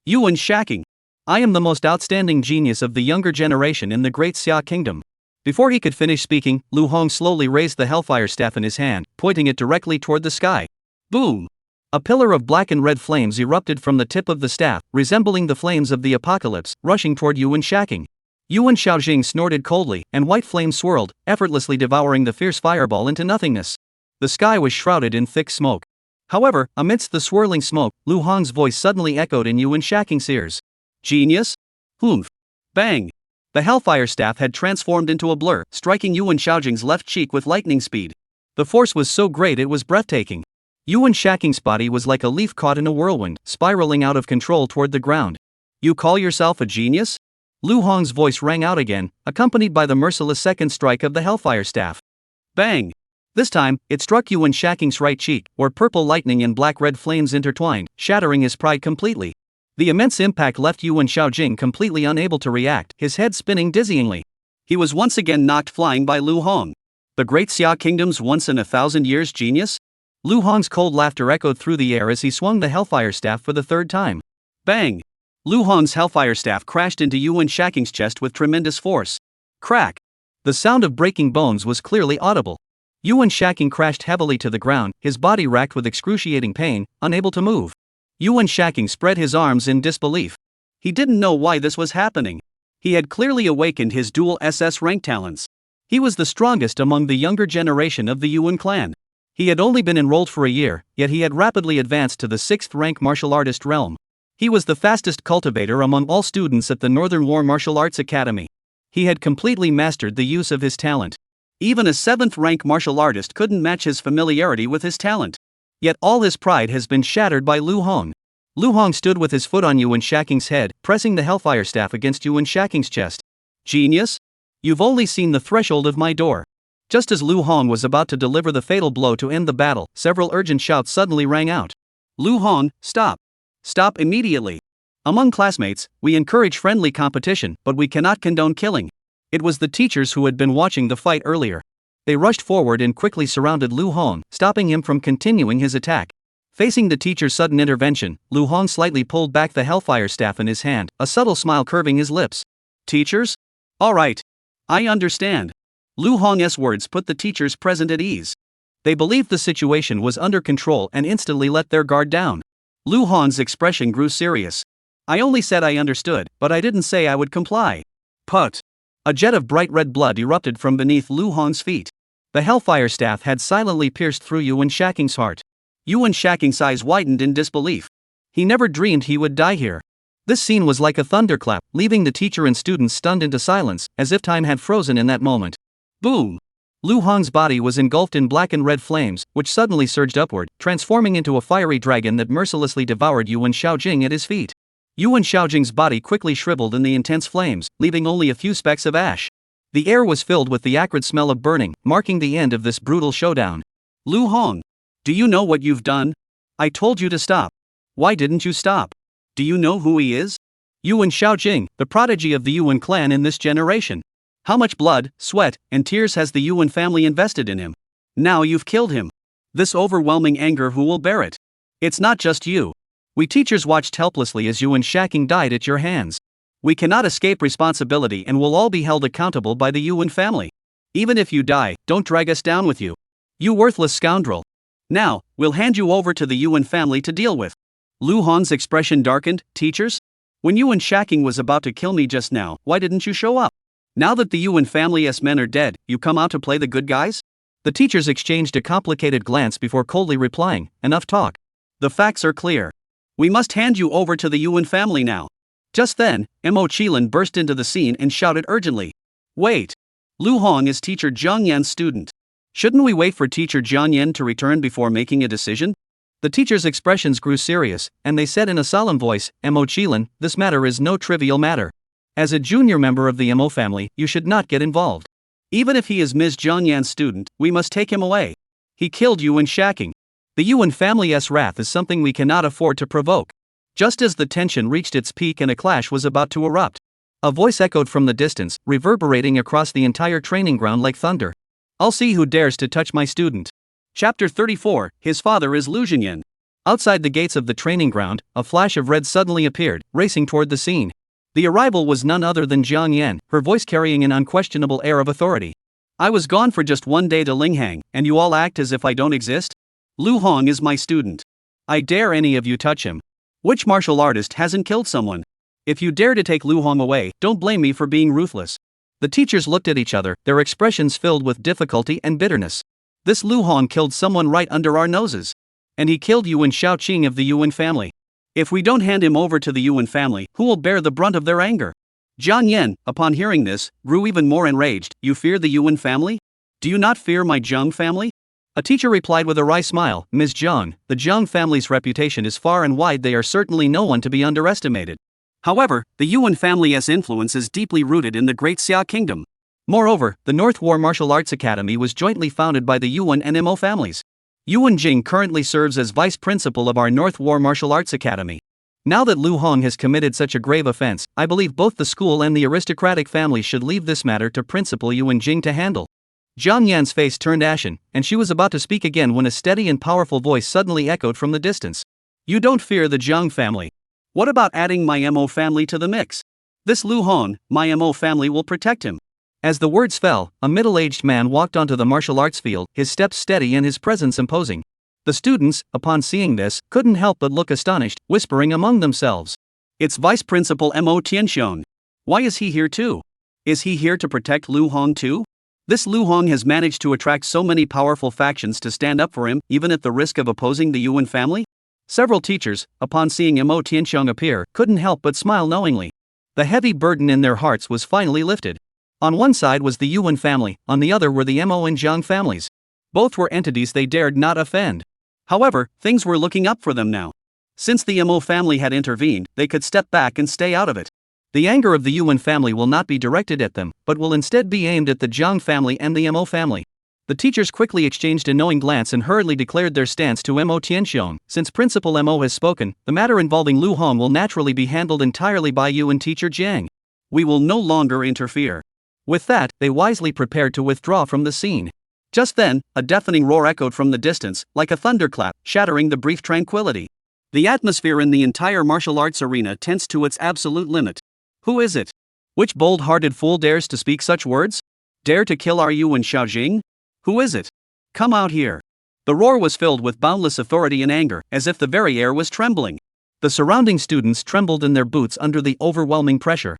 Yuan Shaking. I am the most outstanding genius of the younger generation in the Great Xia Kingdom. Before he could finish speaking, Lu Hong slowly raised the Hellfire Staff in his hand, pointing it directly toward the sky. Boom! A pillar of black and red flames erupted from the tip of the staff, resembling the flames of the apocalypse, rushing toward Yuan Shaking. Yuan Shaojing snorted coldly, and white flames swirled, effortlessly devouring the fierce fireball into nothingness. The sky was shrouded in thick smoke. However, amidst the swirling smoke, Lu Hong's voice suddenly echoed in Yuan Shaking's ears. Genius? Humph! Bang! The Hellfire Staff had transformed into a blur, striking Yuan Shaojing's left cheek with lightning speed. The force was so great it was breathtaking. Yuan Shaking's body was like a leaf caught in a whirlwind, spiraling out of control toward the ground. You call yourself a genius? Lu Hong's voice rang out again, accompanied by the merciless second strike of the Hellfire Staff. Bang! This time, it struck Yuan Shaking's right cheek, where purple lightning and black-red flames intertwined, shattering his pride completely. The immense impact left Yuan Shaojing completely unable to react, his head spinning dizzyingly. He was once again knocked flying by Lu Hong. The Great Xia Kingdom's once-in-a-thousand-years genius? Lu Hong's cold laughter echoed through the air as he swung the Hellfire Staff for the third time. Bang! Lu Hong's Hellfire Staff crashed into Yuan Shaking's chest with tremendous force. Crack! The sound of breaking bones was clearly audible. Yuan Shaking crashed heavily to the ground, his body racked with excruciating pain, unable to move. Yuan Shaking spread his arms in disbelief. He didn't know why this was happening. He had clearly awakened his dual SS rank talents. He was the strongest among the younger generation of the Yuan clan. He had only been enrolled for a year, yet he had rapidly advanced to the 6th rank martial artist realm. He was the fastest cultivator among all students at the Northern War Martial Arts Academy. He had completely mastered the use of his talent. Even a 7th rank martial artist couldn't match his familiarity with his talent. Yet all his pride has been shattered by Lu Hong. Lu Hong stood with his foot on Yuan Shaking's head, pressing the Hellfire Staff against Yuan Shaking's chest. Genius? You've only seen the threshold of my door. Just as Lu Hong was about to deliver the fatal blow to end the battle, several urgent shouts suddenly rang out. Lu Hong, stop! Stop immediately! Among classmates, we encourage friendly competition, but we cannot condone killing. It was the teachers who had been watching the fight earlier. They rushed forward and quickly surrounded Lu Hong, stopping him from continuing his attack. Facing the teacher's sudden intervention, Lu Hong slightly pulled back the Hellfire Staff in his hand, a subtle smile curving his lips. Teachers? All right. I understand. Lu Hong's words put the teachers present at ease. They believed the situation was under control and instantly let their guard down. Lu Hong's expression grew serious. I only said I understood, but I didn't say I would comply. Put. A jet of bright red blood erupted from beneath Lu Hong's feet. The Hellfire Staff had silently pierced through Yuan Shaking's heart. Yuan Shaking's eyes widened in disbelief. He never dreamed he would die here. This scene was like a thunderclap, leaving the teacher and students stunned into silence, as if time had frozen in that moment. Boom! Lu Hong's body was engulfed in black and red flames, which suddenly surged upward, transforming into a fiery dragon that mercilessly devoured Yuan Shaojing at his feet. Yuan Shaojing's body quickly shriveled in the intense flames, leaving only a few specks of ash. The air was filled with the acrid smell of burning, marking the end of this brutal showdown. Lu Hong! Do you know what you've done? I told you to stop. Why didn't you stop? Do you know who he is? Yuan Shaojing, the prodigy of the Yuan clan in this generation. How much blood, sweat, and tears has the Yuan family invested in him? Now you've killed him. This overwhelming anger, who will bear it? It's not just you. We teachers watched helplessly as Yuan Shaking died at your hands. We cannot escape responsibility and will all be held accountable by the Yuan family. Even if you die, don't drag us down with you. You worthless scoundrel. Now, we'll hand you over to the Yuan family to deal with. Lu Hong's expression darkened. Teachers? When Yuan Shaking was about to kill me just now, why didn't you show up? Now that the Yuan family's men are dead, you come out to play the good guys? The teachers exchanged a complicated glance before coldly replying, enough talk. The facts are clear. We must hand you over to the Yuan family now. Just then, Mo Qilin burst into the scene and shouted urgently. Wait! Lu Hong is teacher Jiang Yan's student. Shouldn't we wait for teacher Jiang Yan to return before making a decision? The teachers' expressions grew serious, and they said in a solemn voice, Mo Qilin, this matter is no trivial matter. As a junior member of the Mo family, you should not get involved. Even if he is Ms. Jiang Yan's student, we must take him away. He killed Yuan Shaking. The Yuan family's wrath is something we cannot afford to provoke. Just as the tension reached its peak and a clash was about to erupt, a voice echoed from the distance, reverberating across the entire training ground like thunder. I'll see who dares to touch my student. Chapter 34, His father is Lu Jinyan. Outside the gates of the training ground, a flash of red suddenly appeared, racing toward the scene. The arrival was none other than Jiang Yan, her voice carrying an unquestionable air of authority. I was gone for just 1 day to Linghang, and you all act as if I don't exist? Lu Hong is my student. I dare any of you touch him. Which martial artist hasn't killed someone? If you dare to take Lu Hong away, don't blame me for being ruthless. The teachers looked at each other, their expressions filled with difficulty and bitterness. This Lu Hong killed someone right under our noses. And he killed Yuan Shaoqing of the Yuan family. If we don't hand him over to the Yuan family, who will bear the brunt of their anger? Jiang Yan, upon hearing this, grew even more enraged. You fear the Yuan family? Do you not fear my Zheng family? A teacher replied with a wry smile, Ms. Zheng, the Zheng family's reputation is far and wide. They are certainly no one to be underestimated. However, the Yuan family's influence is deeply rooted in the Great Xia Kingdom. Moreover, the North War Martial Arts Academy was jointly founded by the Yuan and Mo families. Yuan Jing currently serves as vice principal of our North War Martial Arts Academy. Now that Lu Hong has committed such a grave offense, I believe both the school and the aristocratic family should leave this matter to Principal Yuan Jing to handle. Jiang Yan's face turned ashen, and she was about to speak again when a steady and powerful voice suddenly echoed from the distance. You don't fear the Zheng family. What about adding my Mo family to the mix? This Lu Hong, my Mo family will protect him. As the words fell, a middle-aged man walked onto the martial arts field, his steps steady and his presence imposing. The students, upon seeing this, couldn't help but look astonished, whispering among themselves. It's Vice Principal Mo Tianxiong. Why is he here too? Is he here to protect Lu Hong too? This Lu Hong has managed to attract so many powerful factions to stand up for him, even at the risk of opposing the Yuan family? Several teachers, upon seeing Mo Tianxiong appear, couldn't help but smile knowingly. The heavy burden in their hearts was finally lifted. On one side was the Yuan family, on the other were the Mo and Jiang families. Both were entities they dared not offend. However, things were looking up for them now. Since the Mo family had intervened, they could step back and stay out of it. The anger of the Yuan family will not be directed at them, but will instead be aimed at the Jiang family and the Mo family. The teachers quickly exchanged a knowing glance and hurriedly declared their stance to Mo Tianxiong. Since Principal Mo has spoken, the matter involving Lu Hong will naturally be handled entirely by you and Teacher Jiang. We will no longer interfere. With that, they wisely prepared to withdraw from the scene. Just then, a deafening roar echoed from the distance, like a thunderclap, shattering the brief tranquility. The atmosphere in the entire martial arts arena tensed to its absolute limit. Who is it? Which bold-hearted fool dares to speak such words? Dare to kill our Yuan Xiaojing? Who is it? Come out here. The roar was filled with boundless authority and anger, as if the very air was trembling. The surrounding students trembled in their boots under the overwhelming pressure.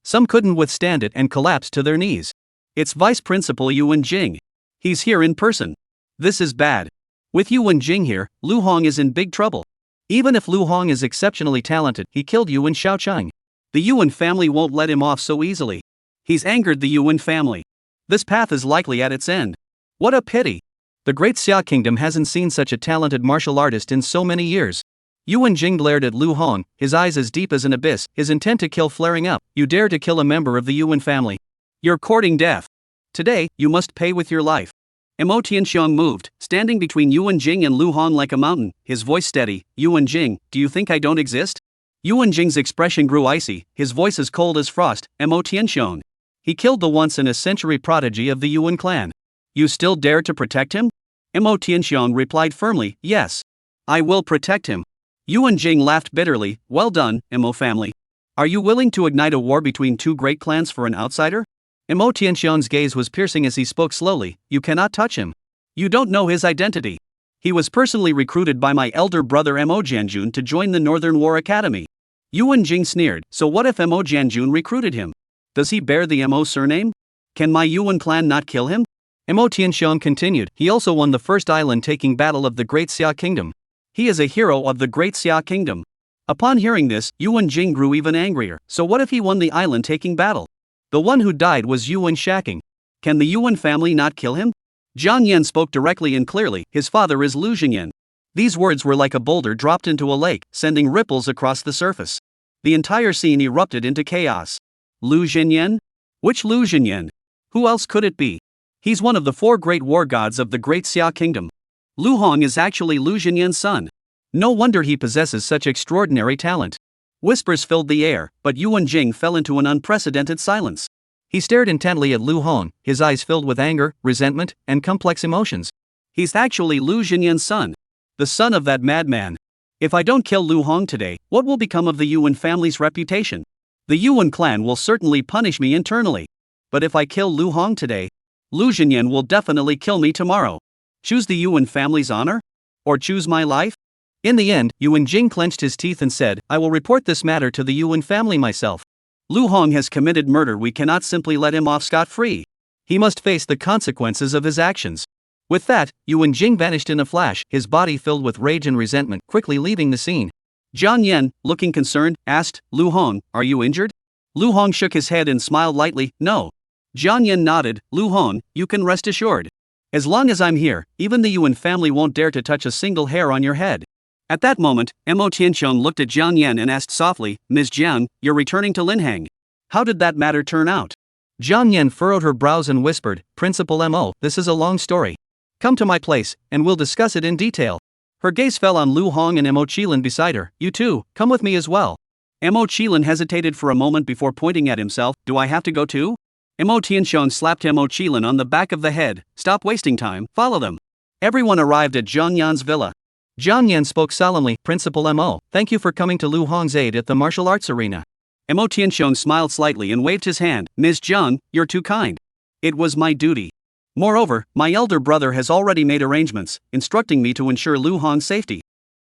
Some couldn't withstand it and collapsed to their knees. It's Vice Principal Yuan Jing. He's here in person. This is bad. With Yuan Jing here, Lu Hong is in big trouble. Even if Lu Hong is exceptionally talented, he killed Yuan Xiaocheng. The Yuan family won't let him off so easily. He's angered the Yuan family. This path is likely at its end. What a pity. The great Xia kingdom hasn't seen such a talented martial artist in so many years. Yuan Jing glared at Lu Hong, his eyes as deep as an abyss, his intent to kill flaring up. You dare to kill a member of the Yuan family. You're courting death. Today, you must pay with your life. Mo Tianxiong moved, standing between Yuan Jing and Lu Hong like a mountain, his voice steady. Yuan Jing, do you think I don't exist? Yuan Jing's expression grew icy, his voice as cold as frost. Mo Tianxiong. He killed the once-in-a-century prodigy of the Yuan clan. You still dare to protect him? Mo Tianxiong replied firmly, yes. I will protect him. Yuan Jing laughed bitterly. Well done, Mo family. Are you willing to ignite a war between two great clans for an outsider? Mo Tianxiong's gaze was piercing as he spoke slowly. You cannot touch him. You don't know his identity. He was personally recruited by my elder brother Mo Jianjun to join the Northern War Academy. Yuan Jing sneered. So what if Mo Jianjun recruited him? Does he bear the Mo surname? Can my Yuan clan not kill him? Mo Tianxiong continued. He also won the first island-taking battle of the Great Xia Kingdom. He is a hero of the Great Xia Kingdom. Upon hearing this, Yuan Jing grew even angrier. So what if he won the island-taking battle? The one who died was Yuan Shaking. Can the Yuan family not kill him? Jiang Yan spoke directly and clearly. His father is Lu Xinyan. These words were like a boulder dropped into a lake, sending ripples across the surface. The entire scene erupted into chaos. Lu Xinyan? Which Lu Xinyan? Who else could it be? He's one of the four great war gods of the Great Xia Kingdom. Lu Hong is actually Lu Xinyan's son. No wonder he possesses such extraordinary talent. Whispers filled the air, but Yuan Jing fell into an unprecedented silence. He stared intently at Lu Hong, his eyes filled with anger, resentment, and complex emotions. He's actually Lu Xinyan's son. The son of that madman. If I don't kill Lu Hong today, what will become of the Yuan family's reputation? The Yuan clan will certainly punish me internally. But if I kill Lu Hong today, Lu Xinyan will definitely kill me tomorrow. Choose the Yuan family's honor? Or choose my life? In the end, Yuan Jing clenched his teeth and said, I will report this matter to the Yuan family myself. Lu Hong has committed murder. We cannot simply let him off scot-free. He must face the consequences of his actions. With that, Yuan Jing vanished in a flash, his body filled with rage and resentment, quickly leaving the scene. Jiang Yan, looking concerned, asked, Lu Hong, are you injured? Lu Hong shook his head and smiled lightly, no. Jiang Yan nodded. Lu Hong, you can rest assured. As long as I'm here, even the Yuan family won't dare to touch a single hair on your head. At that moment, Mo Tianxiong looked at Jiang Yan and asked softly, Ms. Jiang, you're returning to Linhang. How did that matter turn out? Jiang Yan furrowed her brows and whispered, Principal Mo, this is a long story. Come to my place, and we'll discuss it in detail. Her gaze fell on Lu Hong and Mo Qilin beside her. You too, come with me as well. Mo Qilin hesitated for a moment before pointing at himself. Do I have to go too? Mo Tianxiong slapped Mo Qilin on the back of the head. Stop wasting time, follow them. Everyone arrived at Jiang Yan's villa. Jiang Yan spoke solemnly, Principal Mo, thank you for coming to Lu Hong's aid at the martial arts arena. Mo Tianxiong smiled slightly and waved his hand. Ms. Jiang, you're too kind. It was my duty. Moreover, my elder brother has already made arrangements, instructing me to ensure Lu Hong's safety.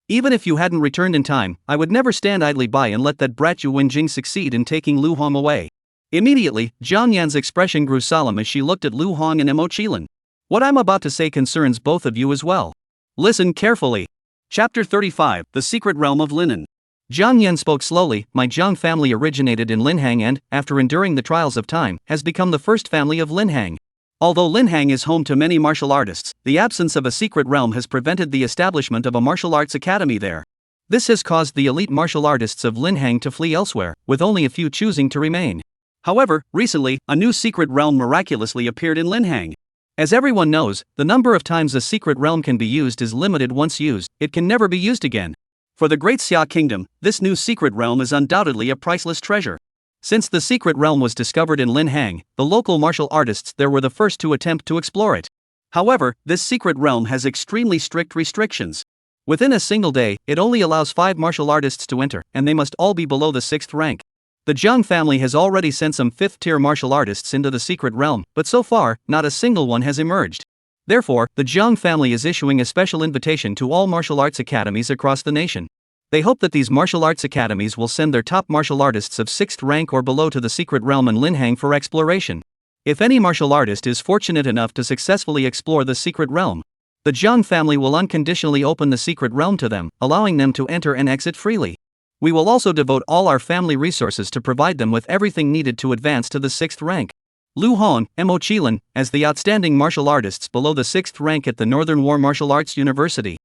Even if you hadn't returned in time, I would never stand idly by and let that brat Yu Wenjing succeed in taking Lu Hong away. Immediately, Jiang Yan's expression grew solemn as she looked at Lu Hong and Mo Qilin. What I'm about to say concerns both of you as well. Listen carefully. Chapter 35, The Secret Realm of Linen. Jiang Yan spoke slowly. My Jiang family originated in Linhang and, after enduring the trials of time, has become the first family of Linhang. Although Linhang is home to many martial artists, the absence of a secret realm has prevented the establishment of a martial arts academy there. This has caused the elite martial artists of Linhang to flee elsewhere, with only a few choosing to remain. However, recently, a new secret realm miraculously appeared in Linhang. As everyone knows, the number of times a secret realm can be used is limited. Once used, it can never be used again. For the Great Xia Kingdom, this new secret realm is undoubtedly a priceless treasure. Since the secret realm was discovered in Linhang, the local martial artists there were the first to attempt to explore it. However, this secret realm has extremely strict restrictions. Within a single day, it only allows 5 martial artists to enter, and they must all be below the 6th rank. The Jiang family has already sent some 5th-tier martial artists into the secret realm, but so far, not a single one has emerged. Therefore, the Jiang family is issuing a special invitation to all martial arts academies across the nation. They hope that these martial arts academies will send their top martial artists of 6th rank or below to the secret realm in Linhang for exploration. If any martial artist is fortunate enough to successfully explore the secret realm, the Jiang family will unconditionally open the secret realm to them, allowing them to enter and exit freely. We will also devote all our family resources to provide them with everything needed to advance to the 6th rank. Lu Hong, Mo Qilin, as the outstanding martial artists below the 6th rank at the Northern War Martial Arts University.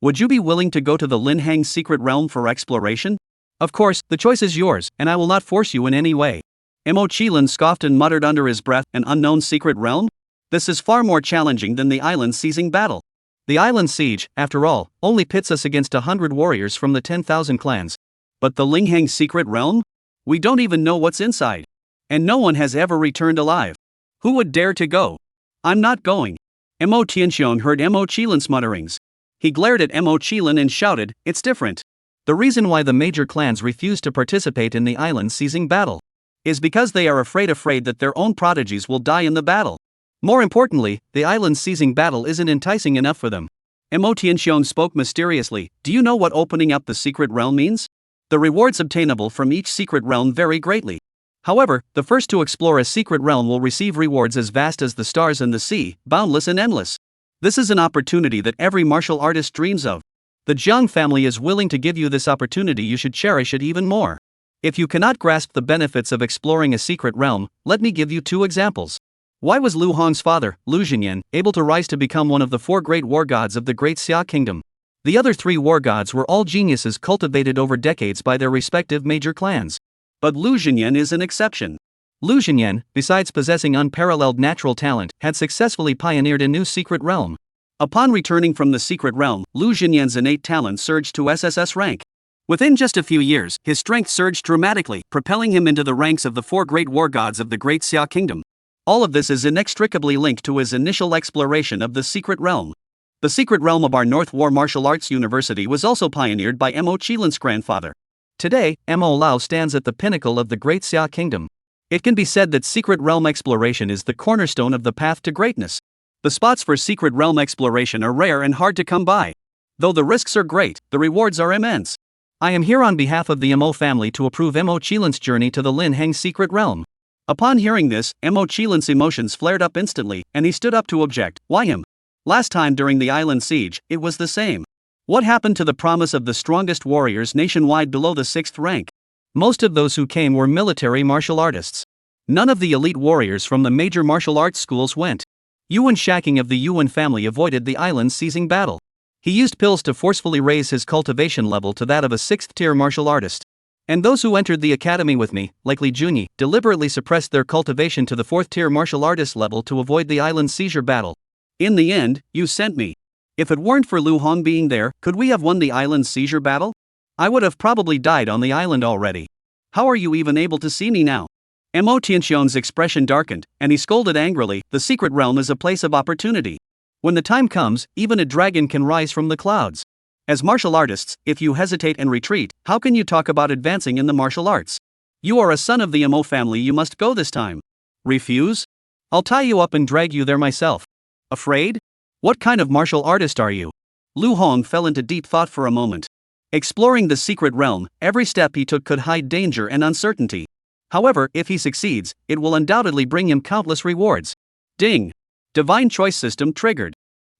Would you be willing to go to the Linhang secret realm for exploration? Of course, the choice is yours, and I will not force you in any way. Mo Qilin scoffed and muttered under his breath, an unknown secret realm? This is far more challenging than the island seizing battle. The island siege, after all, only pits us against 100 warriors from the 10,000 clans. But the Linhang secret realm? We don't even know what's inside. And no one has ever returned alive. Who would dare to go? I'm not going. Mo Tianxiong heard Mo Qilin's mutterings. He glared at Mo Qilin and shouted, it's different. The reason why the major clans refuse to participate in the island seizing battle is because they are afraid that their own prodigies will die in the battle. More importantly, the island seizing battle isn't enticing enough for them. Mo Tianxiong spoke mysteriously, do you know what opening up the secret realm means? The rewards obtainable from each secret realm vary greatly. However, the first to explore a secret realm will receive rewards as vast as the stars and the sea, boundless and endless. This is an opportunity that every martial artist dreams of. The Jiang family is willing to give you this opportunity. You should cherish it even more. If you cannot grasp the benefits of exploring a secret realm, let me give you 2 examples. Why was Lu Hong's father, Lu Xinyan, able to rise to become one of the 4 great war gods of the Great Xia Kingdom? The other 3 war gods were all geniuses cultivated over decades by their respective major clans. But Lu Xinyan is an exception. Lu Xinyan, besides possessing unparalleled natural talent, had successfully pioneered a new secret realm. Upon returning from the secret realm, Lu Xinyan's innate talent surged to SSS rank. Within just a few years, his strength surged dramatically, propelling him into the ranks of the 4 great war gods of the Great Xia Kingdom. All of this is inextricably linked to his initial exploration of the secret realm. The secret realm of our North War Martial Arts University was also pioneered by Mo Qilin's grandfather. Today, Mo Lao stands at the pinnacle of the Great Xia Kingdom. It can be said that secret realm exploration is the cornerstone of the path to greatness. The spots for secret realm exploration are rare and hard to come by. Though the risks are great, the rewards are immense. I am here on behalf of the Mo family to approve Mo Qilin's journey to the Linhang secret realm. Upon hearing this, Mo Qilin's emotions flared up instantly, and he stood up to object. Why him? Last time during the island siege, it was the same. What happened to the promise of the strongest warriors nationwide below the 6th rank? Most of those who came were military martial artists. None of the elite warriors from the major martial arts schools went. Yuan Shaking of the Yuan family avoided the island seizing battle. He used pills to forcefully raise his cultivation level to that of a 6th-tier martial artist. And those who entered the academy with me, like Li Junyi, deliberately suppressed their cultivation to the 4th-tier martial artist level to avoid the island seizure battle. In the end, you sent me. If it weren't for Lu Hong being there, could we have won the island seizure battle? I would have probably died on the island already. How are you even able to see me now? Mo Tianxiong's expression darkened, and he scolded angrily, the secret realm is a place of opportunity. When the time comes, even a dragon can rise from the clouds. As martial artists, if you hesitate and retreat, how can you talk about advancing in the martial arts? You are a son of the Mo family, you must go this time. Refuse? I'll tie you up and drag you there myself. Afraid? What kind of martial artist are you? Lu Hong fell into deep thought for a moment. Exploring the secret realm, every step he took could hide danger and uncertainty. However, if he succeeds, it will undoubtedly bring him countless rewards. Ding! Divine choice system triggered.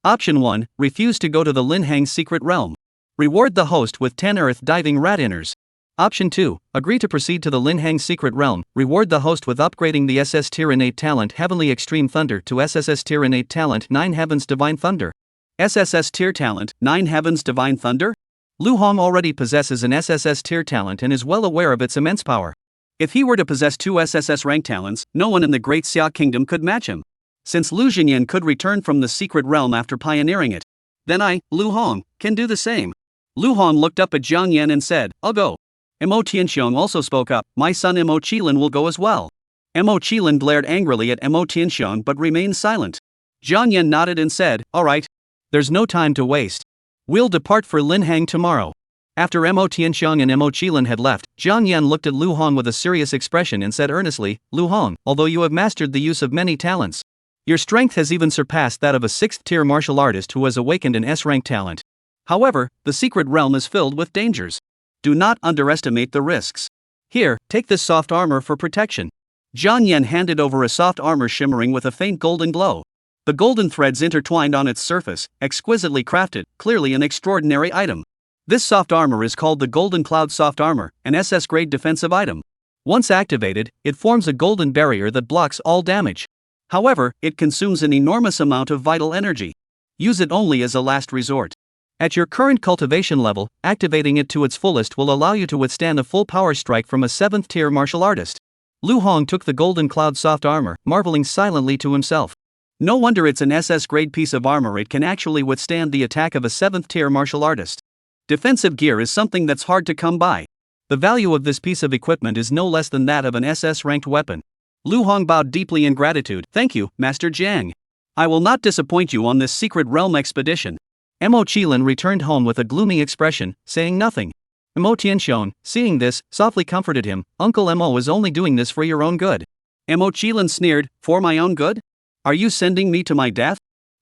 Option 1, refuse to go to the Linhang secret realm. Reward the host with 10 earth diving rat inners. Option 2, agree to proceed to the Linhang secret realm. Reward the host with upgrading the SS tier innate talent Heavenly Extreme Thunder to SSS tier innate talent 9 Heavens Divine Thunder. SSS tier talent 9 Heavens Divine Thunder? Lu Hong already possesses an SSS tier talent and is well aware of its immense power. If he were to possess 2 SSS rank talents, no one in the Great Xia Kingdom could match him. Since Lu Jinyan could return from the secret realm after pioneering it, then I, Lu Hong, can do the same. Lu Hong looked up at Jiang Yan and said, I'll go. Mo Tianxiong also spoke up, my son Mo Qilin will go as well. Mo Qilin glared angrily at Mo Tianxiong but remained silent. Jiang Yan nodded and said, alright. There's no time to waste. We'll depart for Linhang tomorrow. After Mo Tianxiong and Mo Qilin had left, Jiang Yan looked at Lu Hong with a serious expression and said earnestly, Lu Hong, although you have mastered the use of many talents, your strength has even surpassed that of a 6th tier martial artist who has awakened an S-rank talent. However, the secret realm is filled with dangers. Do not underestimate the risks. Here, take this soft armor for protection. Jiang Yan handed over a soft armor shimmering with a faint golden glow. The golden threads intertwined on its surface, exquisitely crafted, clearly an extraordinary item. This soft armor is called the Golden Cloud Soft Armor, an SS-grade defensive item. Once activated, it forms a golden barrier that blocks all damage. However, it consumes an enormous amount of vital energy. Use it only as a last resort. At your current cultivation level, activating it to its fullest will allow you to withstand a full power strike from a 7th tier martial artist. Lu Hong took the Golden Cloud Soft Armor, marveling silently to himself. No wonder it's an SS-grade piece of armor, it can actually withstand the attack of a 7th tier martial artist. Defensive gear is something that's hard to come by. The value of this piece of equipment is no less than that of an SS-ranked weapon. Lu Hong bowed deeply in gratitude. Thank you, Master Jiang. I will not disappoint you on this secret realm expedition. Mo Qilin returned home with a gloomy expression, saying nothing. Mo Tianxiong, seeing this, softly comforted him. Uncle Mo is only doing this for your own good. Mo Qilin sneered, for my own good? Are you sending me to my death?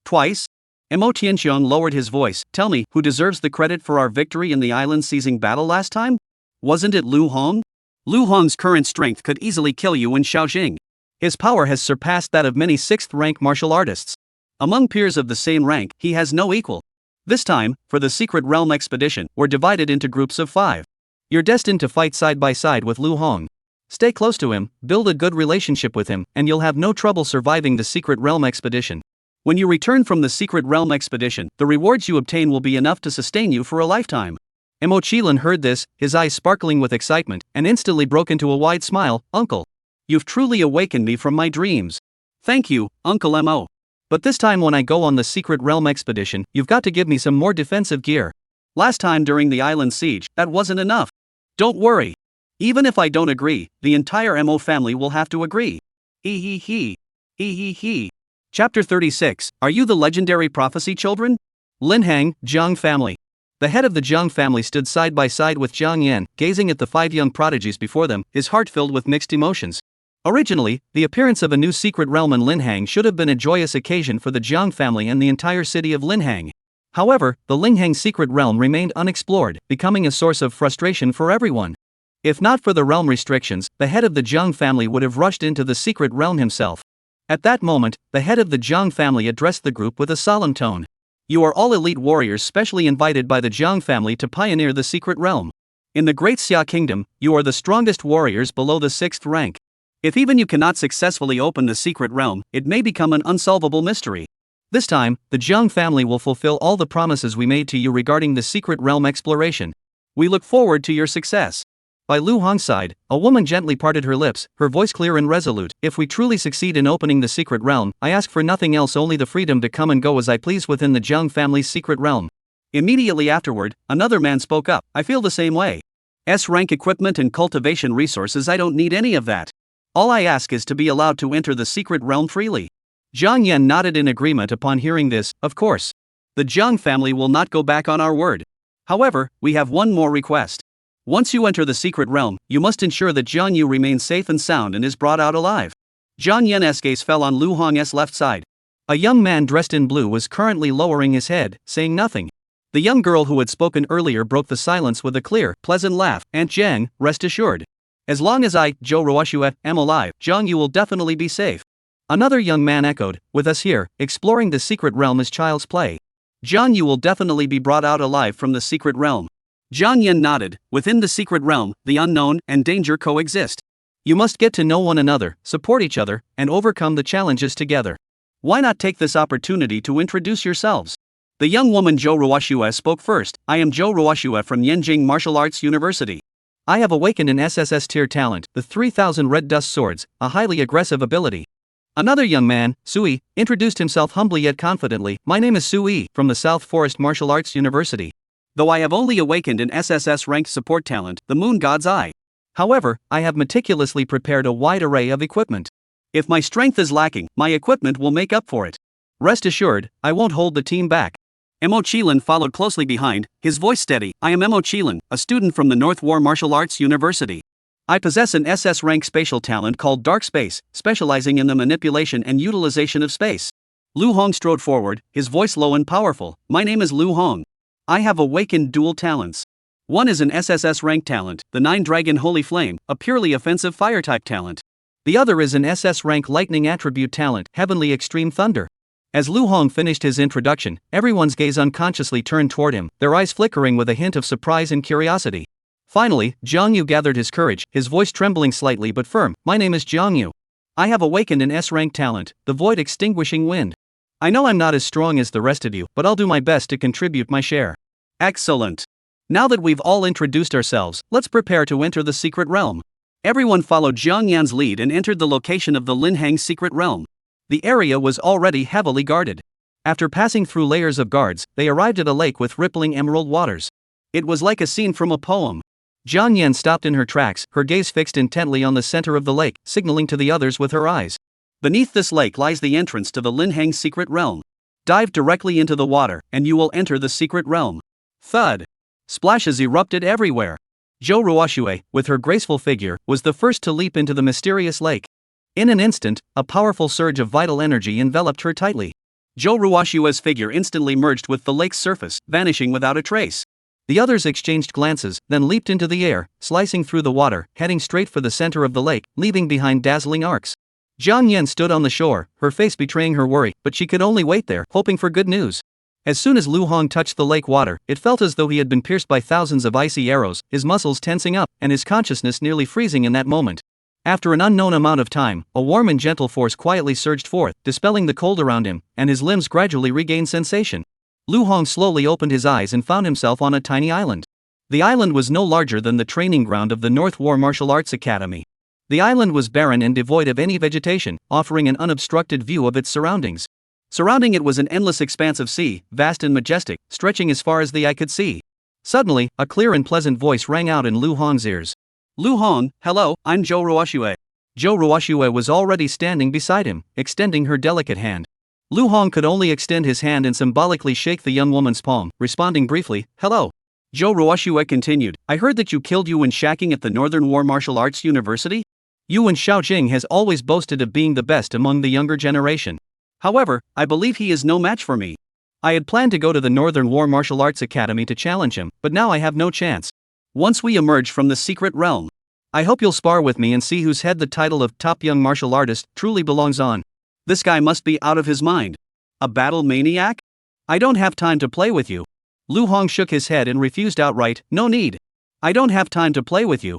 Twice? Mo Tianxiong lowered his voice. Tell me, who deserves the credit for our victory in the island-seizing battle last time? Wasn't it Lu Hong? Lu Hong's current strength could easily kill you in Shaojing. His power has surpassed that of many 6th-rank martial artists. Among peers of the same rank, he has no equal. This time, for the Secret Realm expedition, we're divided into groups of 5. You're destined to fight side by side with Lu Hong. Stay close to him, build a good relationship with him, and you'll have no trouble surviving the Secret Realm expedition. When you return from the Secret Realm expedition, the rewards you obtain will be enough to sustain you for a lifetime. Mo Qilin heard this, his eyes sparkling with excitement, and instantly broke into a wide smile. Uncle, you've truly awakened me from my dreams. Thank you, Uncle Mo. But this time when I go on the Secret Realm expedition, you've got to give me some more defensive gear. Last time during the island siege, that wasn't enough. Don't worry. Even if I don't agree, the entire Mo family will have to agree. Hee hee hee. Hee hee hee. Chapter 36, Are You the Legendary Prophecy Children? Linhang, Jiang family. The head of the Jiang family stood side by side with Jiang Yan, gazing at the 5 young prodigies before them, his heart filled with mixed emotions. Originally, the appearance of a new secret realm in Linhang should have been a joyous occasion for the Jiang family and the entire city of Linhang. However, the Linhang secret realm remained unexplored, becoming a source of frustration for everyone. If not for the realm restrictions, the head of the Jiang family would have rushed into the secret realm himself. At that moment, the head of the Jiang family addressed the group with a solemn tone. You are all elite warriors specially invited by the Jiang family to pioneer the secret realm. In the Great Xia Kingdom, you are the strongest warriors below the 6th rank. If even you cannot successfully open the secret realm, it may become an unsolvable mystery. This time, the Jiang family will fulfill all the promises we made to you regarding the secret realm exploration. We look forward to your success. By Lu Hong's side, a woman gently parted her lips, her voice clear and resolute. If we truly succeed in opening the secret realm, I ask for nothing else, only the freedom to come and go as I please within the Jiang family's secret realm. Immediately afterward, another man spoke up. I feel the same way. S-rank equipment and cultivation resources, I don't need any of that. All I ask is to be allowed to enter the secret realm freely. Jiang Yan nodded in agreement upon hearing this. Of course. The Jiang family will not go back on our word. However, we have one more request. Once you enter the secret realm, you must ensure that Jiang Yu remains safe and sound and is brought out alive. Zhang Yan's gaze fell on Lu Hong's left side. A young man dressed in blue was currently lowering his head, saying nothing. The young girl who had spoken earlier broke the silence with a clear, pleasant laugh. Aunt Zhang, rest assured. As long as I, Zhou Ruoxue, am alive, Zhang, you will definitely be safe. Another young man echoed, with us here, exploring the secret realm is child's play. Zhang, you will definitely be brought out alive from the secret realm. Zhang Yan nodded. Within the secret realm, the unknown and danger coexist. You must get to know one another, support each other, and overcome the challenges together. Why not take this opportunity to introduce yourselves? The young woman Zhou Ruoxue spoke first. I am Zhou Ruoxue from Yanjing Martial Arts University. I have awakened an SSS tier talent, the 3000 Red Dust Swords, a highly aggressive ability. Another young man, Sui, introduced himself humbly yet confidently. My name is Sui, from the South Forest Martial Arts University. Though I have only awakened an SSS ranked support talent, the Moon God's Eye. However, I have meticulously prepared a wide array of equipment. If my strength is lacking, my equipment will make up for it. Rest assured, I won't hold the team back. Mo Qilin followed closely behind, his voice steady. I am Mo Qilin, a student from the North War Martial Arts University. I possess an SS rank spatial talent called Dark Space, specializing in the manipulation and utilization of space. Lu Hong strode forward, his voice low and powerful. My name is Lu Hong. I have awakened dual talents. One is an SSS rank talent, the 9 Dragon Holy Flame, a purely offensive fire type talent. The other is an SS rank lightning attribute talent, Heavenly Extreme Thunder. As Lu Hong finished his introduction, everyone's gaze unconsciously turned toward him, their eyes flickering with a hint of surprise and curiosity. Finally, Jiang Yu gathered his courage, his voice trembling slightly but firm. My name is Jiang Yu. I have awakened an S-rank talent, the Void Extinguishing Wind. I know I'm not as strong as the rest of you, but I'll do my best to contribute my share. Excellent. Now that we've all introduced ourselves, let's prepare to enter the secret realm. Everyone followed Jiang Yan's lead and entered the location of the Linhang secret realm. The area was already heavily guarded. After passing through layers of guards, they arrived at a lake with rippling emerald waters. It was like a scene from a poem. Jiang Yan stopped in her tracks, her gaze fixed intently on the center of the lake, signaling to the others with her eyes. Beneath this lake lies the entrance to the Linhang secret realm. Dive directly into the water, and you will enter the secret realm. Thud! Splashes erupted everywhere. Zhou Ruoxue, with her graceful figure, was the first to leap into the mysterious lake. In an instant, a powerful surge of vital energy enveloped her tightly. Zhou Ruoxue's figure instantly merged with the lake's surface, vanishing without a trace. The others exchanged glances, then leaped into the air, slicing through the water, heading straight for the center of the lake, leaving behind dazzling arcs. Jiang Yan stood on the shore, her face betraying her worry, but she could only wait there, hoping for good news. As soon as Lu Hong touched the lake water, it felt as though he had been pierced by thousands of icy arrows, his muscles tensing up, and his consciousness nearly freezing in that moment. After an unknown amount of time, a warm and gentle force quietly surged forth, dispelling the cold around him, and his limbs gradually regained sensation. Lu Hong slowly opened his eyes and found himself on a tiny island. The island was no larger than the training ground of the North War Martial Arts Academy. The island was barren and devoid of any vegetation, offering an unobstructed view of its surroundings. Surrounding it was an endless expanse of sea, vast and majestic, stretching as far as the eye could see. Suddenly, a clear and pleasant voice rang out in Lu Hong's ears. Lu Hong, hello, I'm Zhou Ruoxue. Zhou Ruoxue was already standing beside him, extending her delicate hand. Lu Hong could only extend his hand and symbolically shake the young woman's palm, responding briefly, hello. Zhou Ruoxue continued, I heard that you killed Yuan Shaking at the Northern War Martial Arts University? Yuan Shaojing has always boasted of being the best among the younger generation. However, I believe he is no match for me. I had planned to go to the Northern War Martial Arts Academy to challenge him, but now I have no chance. Once we emerge from the secret realm, I hope you'll spar with me and see whose head the title of top young martial artist truly belongs on. This guy must be out of his mind. A battle maniac? I don't have time to play with you. Lu Hong shook his head and refused outright, no need. I don't have time to play with you.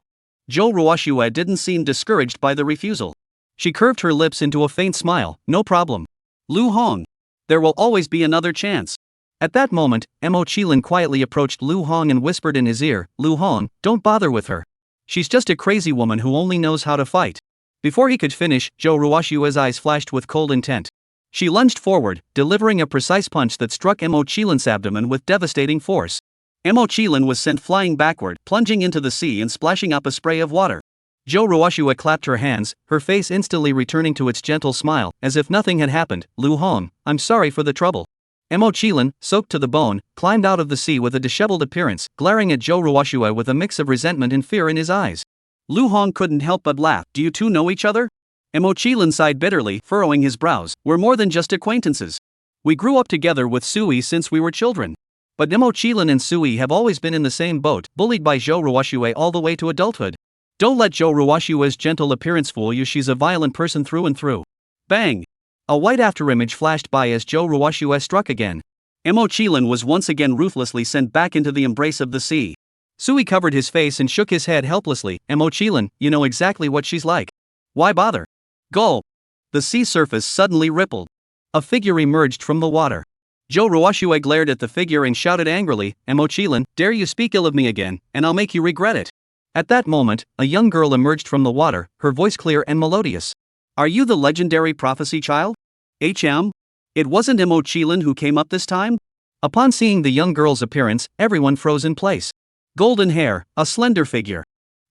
Zhou Ruoxue didn't seem discouraged by the refusal. She curved her lips into a faint smile, no problem. Lu Hong. There will always be another chance. At that moment, Mo Qilin quietly approached Lu Hong and whispered in his ear, Lu Hong, don't bother with her. She's just a crazy woman who only knows how to fight. Before he could finish, Zhou Ruoxue's eyes flashed with cold intent. She lunged forward, delivering a precise punch that struck Mo Qilin's abdomen with devastating force. Mo Qilin was sent flying backward, plunging into the sea and splashing up a spray of water. Zhou Ruoxue clapped her hands, her face instantly returning to its gentle smile, as if nothing had happened. Lu Hong, I'm sorry for the trouble. Mo Qilin, soaked to the bone, climbed out of the sea with a disheveled appearance, glaring at Zhou Ruoxue with a mix of resentment and fear in his eyes. Lu Hong couldn't help but laugh. Do you two know each other? Emochilin sighed bitterly, furrowing his brows. We're more than just acquaintances. We grew up together with Sui since we were children. But Emochilin and Sui have always been in the same boat, bullied by Zhou Ruoxue all the way to adulthood. Don't let Zhou Ruoxue's gentle appearance fool you, she's a violent person through and through. Bang! A white afterimage flashed by as Zhou Ruoxue struck again. Emochilin was once again ruthlessly sent back into the embrace of the sea. Sui covered his face and shook his head helplessly. Emochilin, you know exactly what she's like. Why bother? Gulp! The sea surface suddenly rippled. A figure emerged from the water. Zhou Ruoxue glared at the figure and shouted angrily, Emochilin, dare you speak ill of me again, and I'll make you regret it. At that moment, a young girl emerged from the water, her voice clear and melodious. Are you the legendary prophecy child? HM? It wasn't Emochilin who came up this time? Upon seeing the young girl's appearance, everyone froze in place. Golden hair, a slender figure.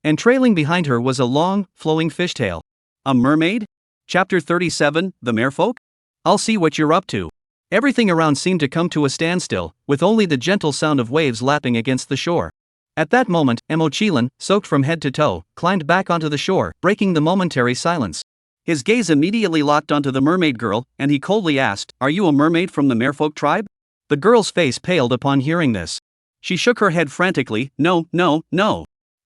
And trailing behind her was a long, flowing fishtail. A mermaid? Chapter 37, The Merfolk? I'll see what you're up to. Everything around seemed to come to a standstill, with only the gentle sound of waves lapping against the shore. At that moment, Emochilin, soaked from head to toe, climbed back onto the shore, breaking the momentary silence. His gaze immediately locked onto the mermaid girl, and he coldly asked, Are you a mermaid from the Merfolk tribe? The girl's face paled upon hearing this. She shook her head frantically, No.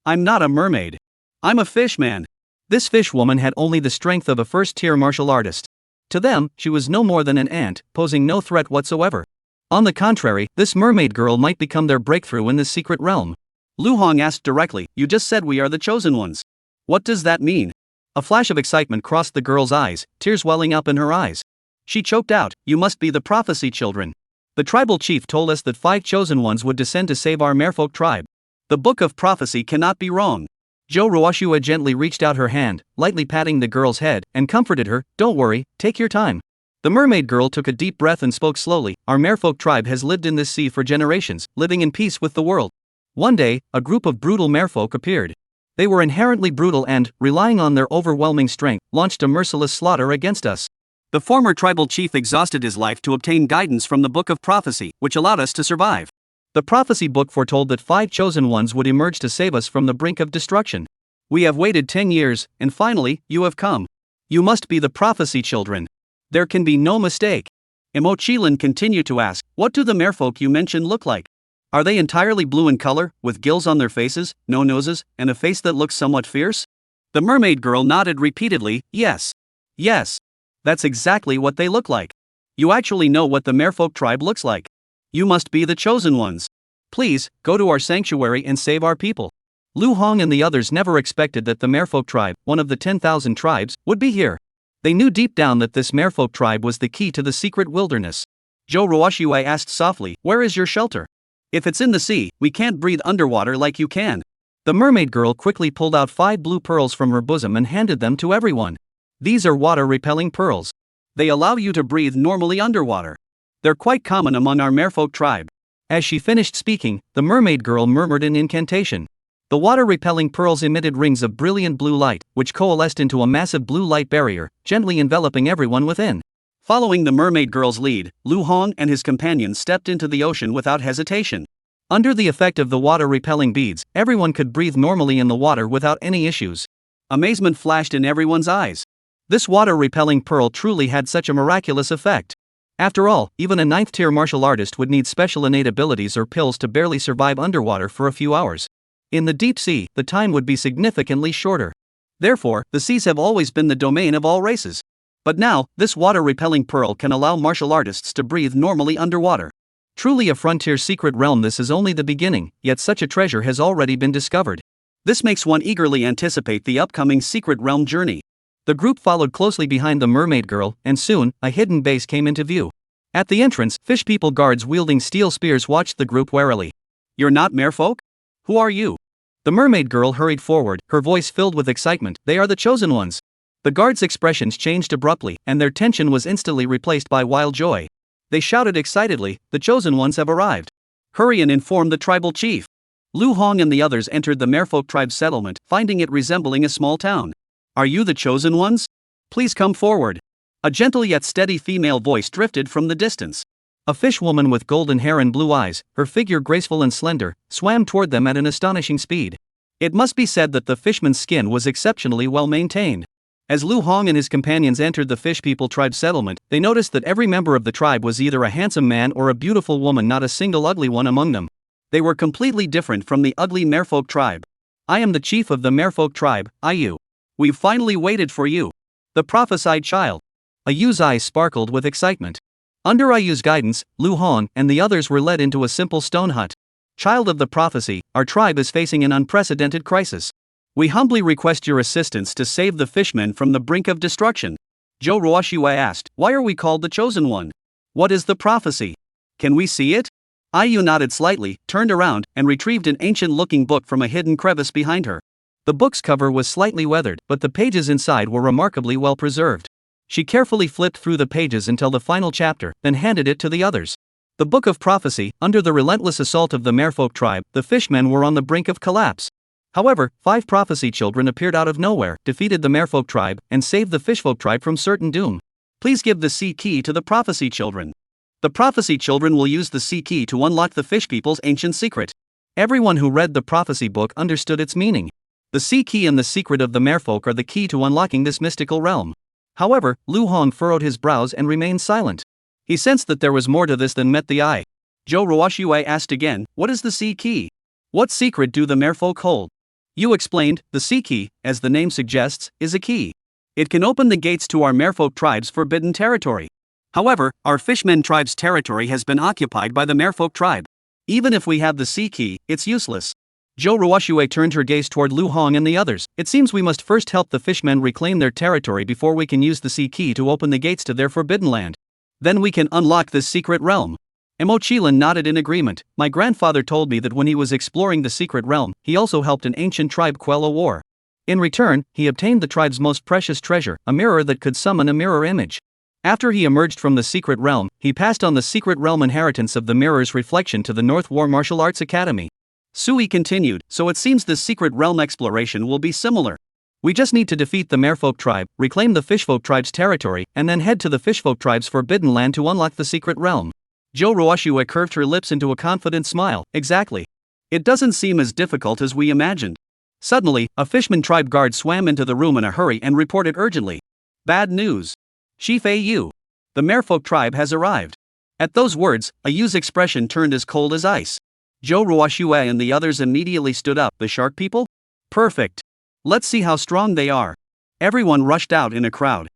I'm not a mermaid. I'm a fishman. This fish woman had only the strength of a first-tier martial artist. To them, she was no more than an ant, posing no threat whatsoever. On the contrary, this mermaid girl might become their breakthrough in this secret realm. Lu Hong asked directly, You just said we are the chosen ones. What does that mean? A flash of excitement crossed the girl's eyes, tears welling up in her eyes. She choked out, You must be the prophecy children. The tribal chief told us that 5 chosen ones would descend to save our Merfolk tribe. The book of prophecy cannot be wrong. Zhou Ruoxue gently reached out her hand, lightly patting the girl's head, and comforted her, Don't worry, take your time. The mermaid girl took a deep breath and spoke slowly, Our Merfolk tribe has lived in this sea for generations, living in peace with the world. One day, a group of brutal merfolk appeared. They were inherently brutal and, relying on their overwhelming strength, launched a merciless slaughter against us. The former tribal chief exhausted his life to obtain guidance from the Book of Prophecy, which allowed us to survive. The prophecy book foretold that 5 chosen ones would emerge to save us from the brink of destruction. We have waited 10 years, and finally, you have come. You must be the prophecy children. There can be no mistake. Emochilin continued to ask, What do the merfolk you mentioned look like? Are they entirely blue in color, with gills on their faces, no noses, and a face that looks somewhat fierce? The mermaid girl nodded repeatedly, Yes. Yes. That's exactly what they look like. You actually know what the Merfolk tribe looks like. You must be the chosen ones. Please, go to our sanctuary and save our people. Lu Hong and the others never expected that the Merfolk tribe, one of the 10,000 tribes, would be here. They knew deep down that this Merfolk tribe was the key to the secret wilderness. Zhou Ruoxue asked softly, Where is your shelter? If it's in the sea, we can't breathe underwater like you can. The mermaid girl quickly pulled out 5 blue pearls from her bosom and handed them to everyone. These are water-repelling pearls. They allow you to breathe normally underwater. They're quite common among our Merfolk tribe. As she finished speaking, the mermaid girl murmured an incantation. The water-repelling pearls emitted rings of brilliant blue light, which coalesced into a massive blue light barrier, gently enveloping everyone within. Following the mermaid girl's lead, Lu Hong and his companions stepped into the ocean without hesitation. Under the effect of the water-repelling beads, everyone could breathe normally in the water without any issues. Amazement flashed in everyone's eyes. This water-repelling pearl truly had such a miraculous effect. After all, even a 9th-tier martial artist would need special innate abilities or pills to barely survive underwater for a few hours. In the deep sea, the time would be significantly shorter. Therefore, the seas have always been the domain of all races. But now, this water-repelling pearl can allow martial artists to breathe normally underwater. Truly a frontier secret realm. This is only the beginning, yet such a treasure has already been discovered. This makes one eagerly anticipate the upcoming secret realm journey. The group followed closely behind the mermaid girl, and soon, a hidden base came into view. At the entrance, fish people guards wielding steel spears watched the group warily. You're not Merfolk? Who are you? The mermaid girl hurried forward, her voice filled with excitement. They are the chosen ones. The guards' expressions changed abruptly, and their tension was instantly replaced by wild joy. They shouted excitedly, The chosen ones have arrived. Hurry and inform the tribal chief. Lu Hong and the others entered the Merfolk tribe settlement, finding it resembling a small town. Are you the chosen ones? Please come forward. A gentle yet steady female voice drifted from the distance. A fish woman with golden hair and blue eyes, her figure graceful and slender, swam toward them at an astonishing speed. It must be said that the fishman's skin was exceptionally well maintained. As Lu Hong and his companions entered the Fish People tribe settlement, they noticed that every member of the tribe was either a handsome man or a beautiful woman, not a single ugly one among them. They were completely different from the ugly Merfolk tribe. I am the chief of the Merfolk tribe, Ayu. We've finally waited for you. The prophesied child. Ayu's eyes sparkled with excitement. Under Ayu's guidance, Lu Hong and the others were led into a simple stone hut. Child of the prophecy, our tribe is facing an unprecedented crisis. We humbly request your assistance to save the fishmen from the brink of destruction. Zhou Ruoxue asked, why are we called the Chosen One? What is the prophecy? Can we see it? Ayu nodded slightly, turned around, and retrieved an ancient-looking book from a hidden crevice behind her. The book's cover was slightly weathered, but the pages inside were remarkably well preserved. She carefully flipped through the pages until the final chapter, then handed it to the others. The Book of Prophecy. Under the relentless assault of the Merfolk tribe, the fishmen were on the brink of collapse. However, 5 prophecy children appeared out of nowhere, defeated the Merfolk tribe, and saved the Fishfolk tribe from certain doom. Please give the sea key to the prophecy children. The prophecy children will use the sea key to unlock the fish people's ancient secret. Everyone who read the prophecy book understood its meaning. The sea key and the secret of the Merfolk are the key to unlocking this mystical realm. However, Lu Hong furrowed his brows and remained silent. He sensed that there was more to this than met the eye. Zhou Ruoxue asked again, what is the sea key? What secret do the Merfolk hold? You explained, the sea key, as the name suggests, is a key. It can open the gates to our Merfolk tribe's forbidden territory. However, our Fishmen tribe's territory has been occupied by the Merfolk tribe. Even if we have the sea key, it's useless. Zhou Ruoxue turned her gaze toward Lu Hong and the others. It seems we must first help the fishmen reclaim their territory before we can use the sea key to open the gates to their forbidden land. Then we can unlock this secret realm. Mo Qilin nodded in agreement. My grandfather told me that when he was exploring the secret realm, he also helped an ancient tribe quell a war. In return, he obtained the tribe's most precious treasure, a mirror that could summon a mirror image. After he emerged from the secret realm, he passed on the secret realm inheritance of the mirror's reflection to the North War Martial Arts Academy. Sui continued, so it seems this secret realm exploration will be similar. We just need to defeat the Merfolk tribe, reclaim the Fishfolk tribe's territory, and then head to the Fishfolk tribe's forbidden land to unlock the secret realm. Zhou Ruoxue curved her lips into a confident smile. Exactly. It doesn't seem as difficult as we imagined. Suddenly, a Fishman tribe guard swam into the room in a hurry and reported urgently. Bad news. Shifei Yu. The Merfolk tribe has arrived. At those words, Ayu's expression turned as cold as ice. Zhou Ruoxue and the others immediately stood up. The shark people? Perfect. Let's see how strong they are. Everyone rushed out in a crowd.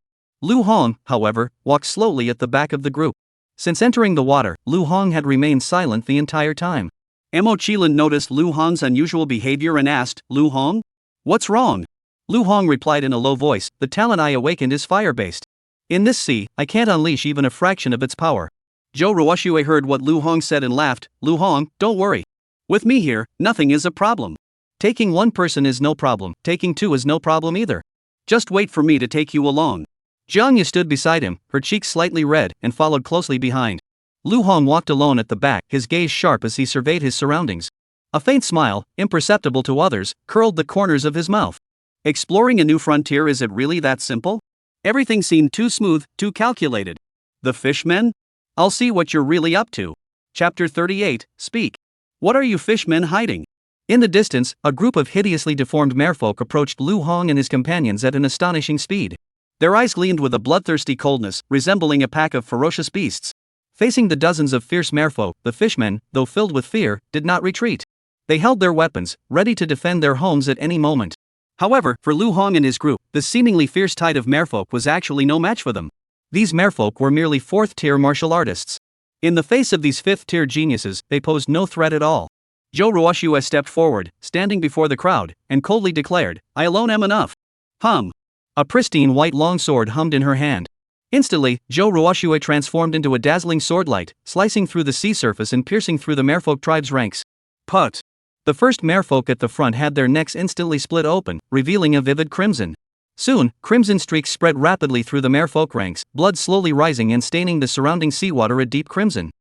Lu Hong, however, walked slowly at the back of the group. Since entering the water, Lu Hong had remained silent the entire time. Mo Qilin noticed Lu Hong's unusual behavior and asked, Lu Hong? What's wrong? Lu Hong replied in a low voice, the talent I awakened is fire-based. In this sea, I can't unleash even a fraction of its power. Zhou Ruoxue heard what Lu Hong said and laughed. Lu Hong, don't worry. With me here, nothing is a problem. Taking one person is no problem, taking two is no problem either. Just wait for me to take you along. Jiang Yu stood beside him, her cheeks slightly red, and followed closely behind. Lu Hong walked alone at the back, his gaze sharp as he surveyed his surroundings. A faint smile, imperceptible to others, curled the corners of his mouth. Exploring a new frontier, is it really that simple? Everything seemed too smooth, too calculated. The fishmen? I'll see what you're really up to. Chapter 38, Speak. What are you fishmen hiding? In the distance, a group of hideously deformed merfolk approached Lu Hong and his companions at an astonishing speed. Their eyes gleamed with a bloodthirsty coldness, resembling a pack of ferocious beasts. Facing the dozens of fierce merfolk, the fishmen, though filled with fear, did not retreat. They held their weapons, ready to defend their homes at any moment. However, for Lu Hong and his group, the seemingly fierce tide of merfolk was actually no match for them. These merfolk were merely fourth-tier martial artists. In the face of these fifth-tier geniuses, they posed no threat at all. Zhou Ruoxue stepped forward, standing before the crowd, and coldly declared, I alone am enough. Hum. A pristine white longsword hummed in her hand. Instantly, Zhou Ruoxue transformed into a dazzling swordlight, slicing through the sea surface and piercing through the merfolk tribe's ranks. Put. The first merfolk at the front had their necks instantly split open, revealing a vivid crimson. Soon, crimson streaks spread rapidly through the merfolk ranks, blood slowly rising and staining the surrounding seawater a deep crimson.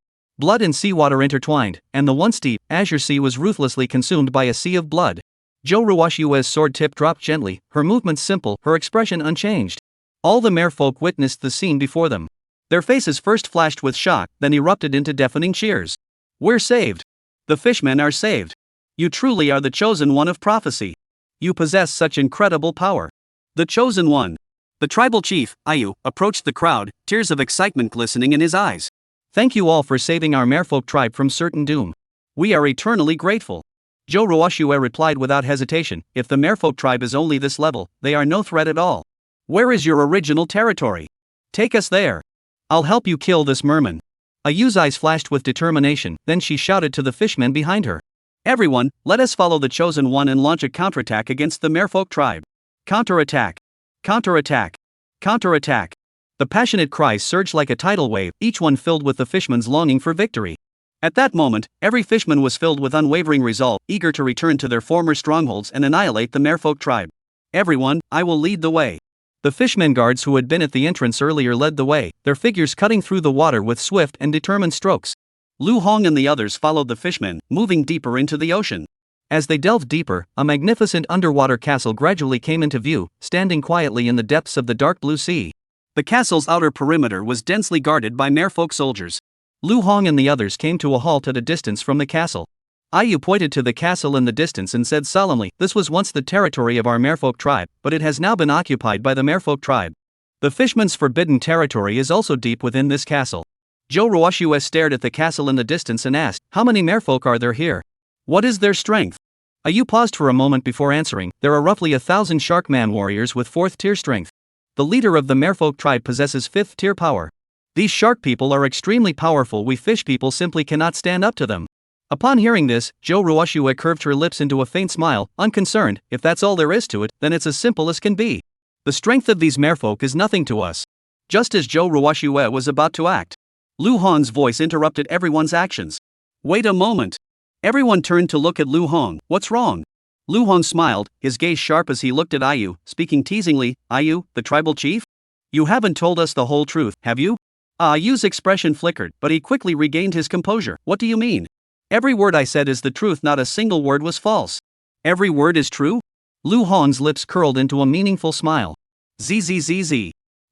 Blood and seawater intertwined, and the once deep, azure sea was ruthlessly consumed by a sea of blood. Zhou Ruoxue's sword tip dropped gently, her movements simple, her expression unchanged. All the merfolk witnessed the scene before them. Their faces first flashed with shock, then erupted into deafening cheers. We're saved. The fishmen are saved. You truly are the chosen one of prophecy. You possess such incredible power. The chosen one. The tribal chief, Ayu, approached the crowd, tears of excitement glistening in his eyes. Thank you all for saving our merfolk tribe from certain doom. We are eternally grateful. Zhou Ruoxue replied without hesitation, if the merfolk tribe is only this level, they are no threat at all. Where is your original territory? Take us there. I'll help you kill this merman. Ayu's eyes flashed with determination, then she shouted to the fishmen behind her. Everyone, let us follow the chosen one and launch a counterattack against the merfolk tribe. Counterattack! Counterattack! Counterattack! The passionate cries surged like a tidal wave, each one filled with the fishman's longing for victory. At that moment, every fishman was filled with unwavering resolve, eager to return to their former strongholds and annihilate the merfolk tribe. Everyone, I will lead the way. The fishmen guards who had been at the entrance earlier led the way, their figures cutting through the water with swift and determined strokes. Lu Hong and the others followed the fishmen, moving deeper into the ocean. As they delved deeper, a magnificent underwater castle gradually came into view, standing quietly in the depths of the dark blue sea. The castle's outer perimeter was densely guarded by merfolk soldiers. Lu Hong and the others came to a halt at a distance from the castle. Ayu pointed to the castle in the distance and said solemnly, this was once the territory of our merfolk tribe, but it has now been occupied by the merfolk tribe. The fishman's forbidden territory is also deep within this castle. Zhou Ruoxue stared at the castle in the distance and asked, how many merfolk are there here? What is their strength? Ayu paused for a moment before answering, there are roughly 1,000 Sharkman warriors with 4th tier strength. The leader of the merfolk tribe possesses 5th tier power. These shark people are extremely powerful, we fish people simply cannot stand up to them. Upon hearing this, Zhou Ruoxue curved her lips into a faint smile, unconcerned, if that's all there is to it, then it's as simple as can be. The strength of these merfolk is nothing to us. Just as Zhou Ruoxue was about to act, Lu Hong's voice interrupted everyone's actions. Wait a moment. Everyone turned to look at Lu Hong, what's wrong? Lu Hong smiled, his gaze sharp as he looked at Ayu, speaking teasingly, Ayu, the tribal chief? You haven't told us the whole truth, have you? Ayu's expression flickered, but he quickly regained his composure. What do you mean? Every word I said is the truth, not a single word was false. Every word is true? Lu Hong's lips curled into a meaningful smile. Zzz.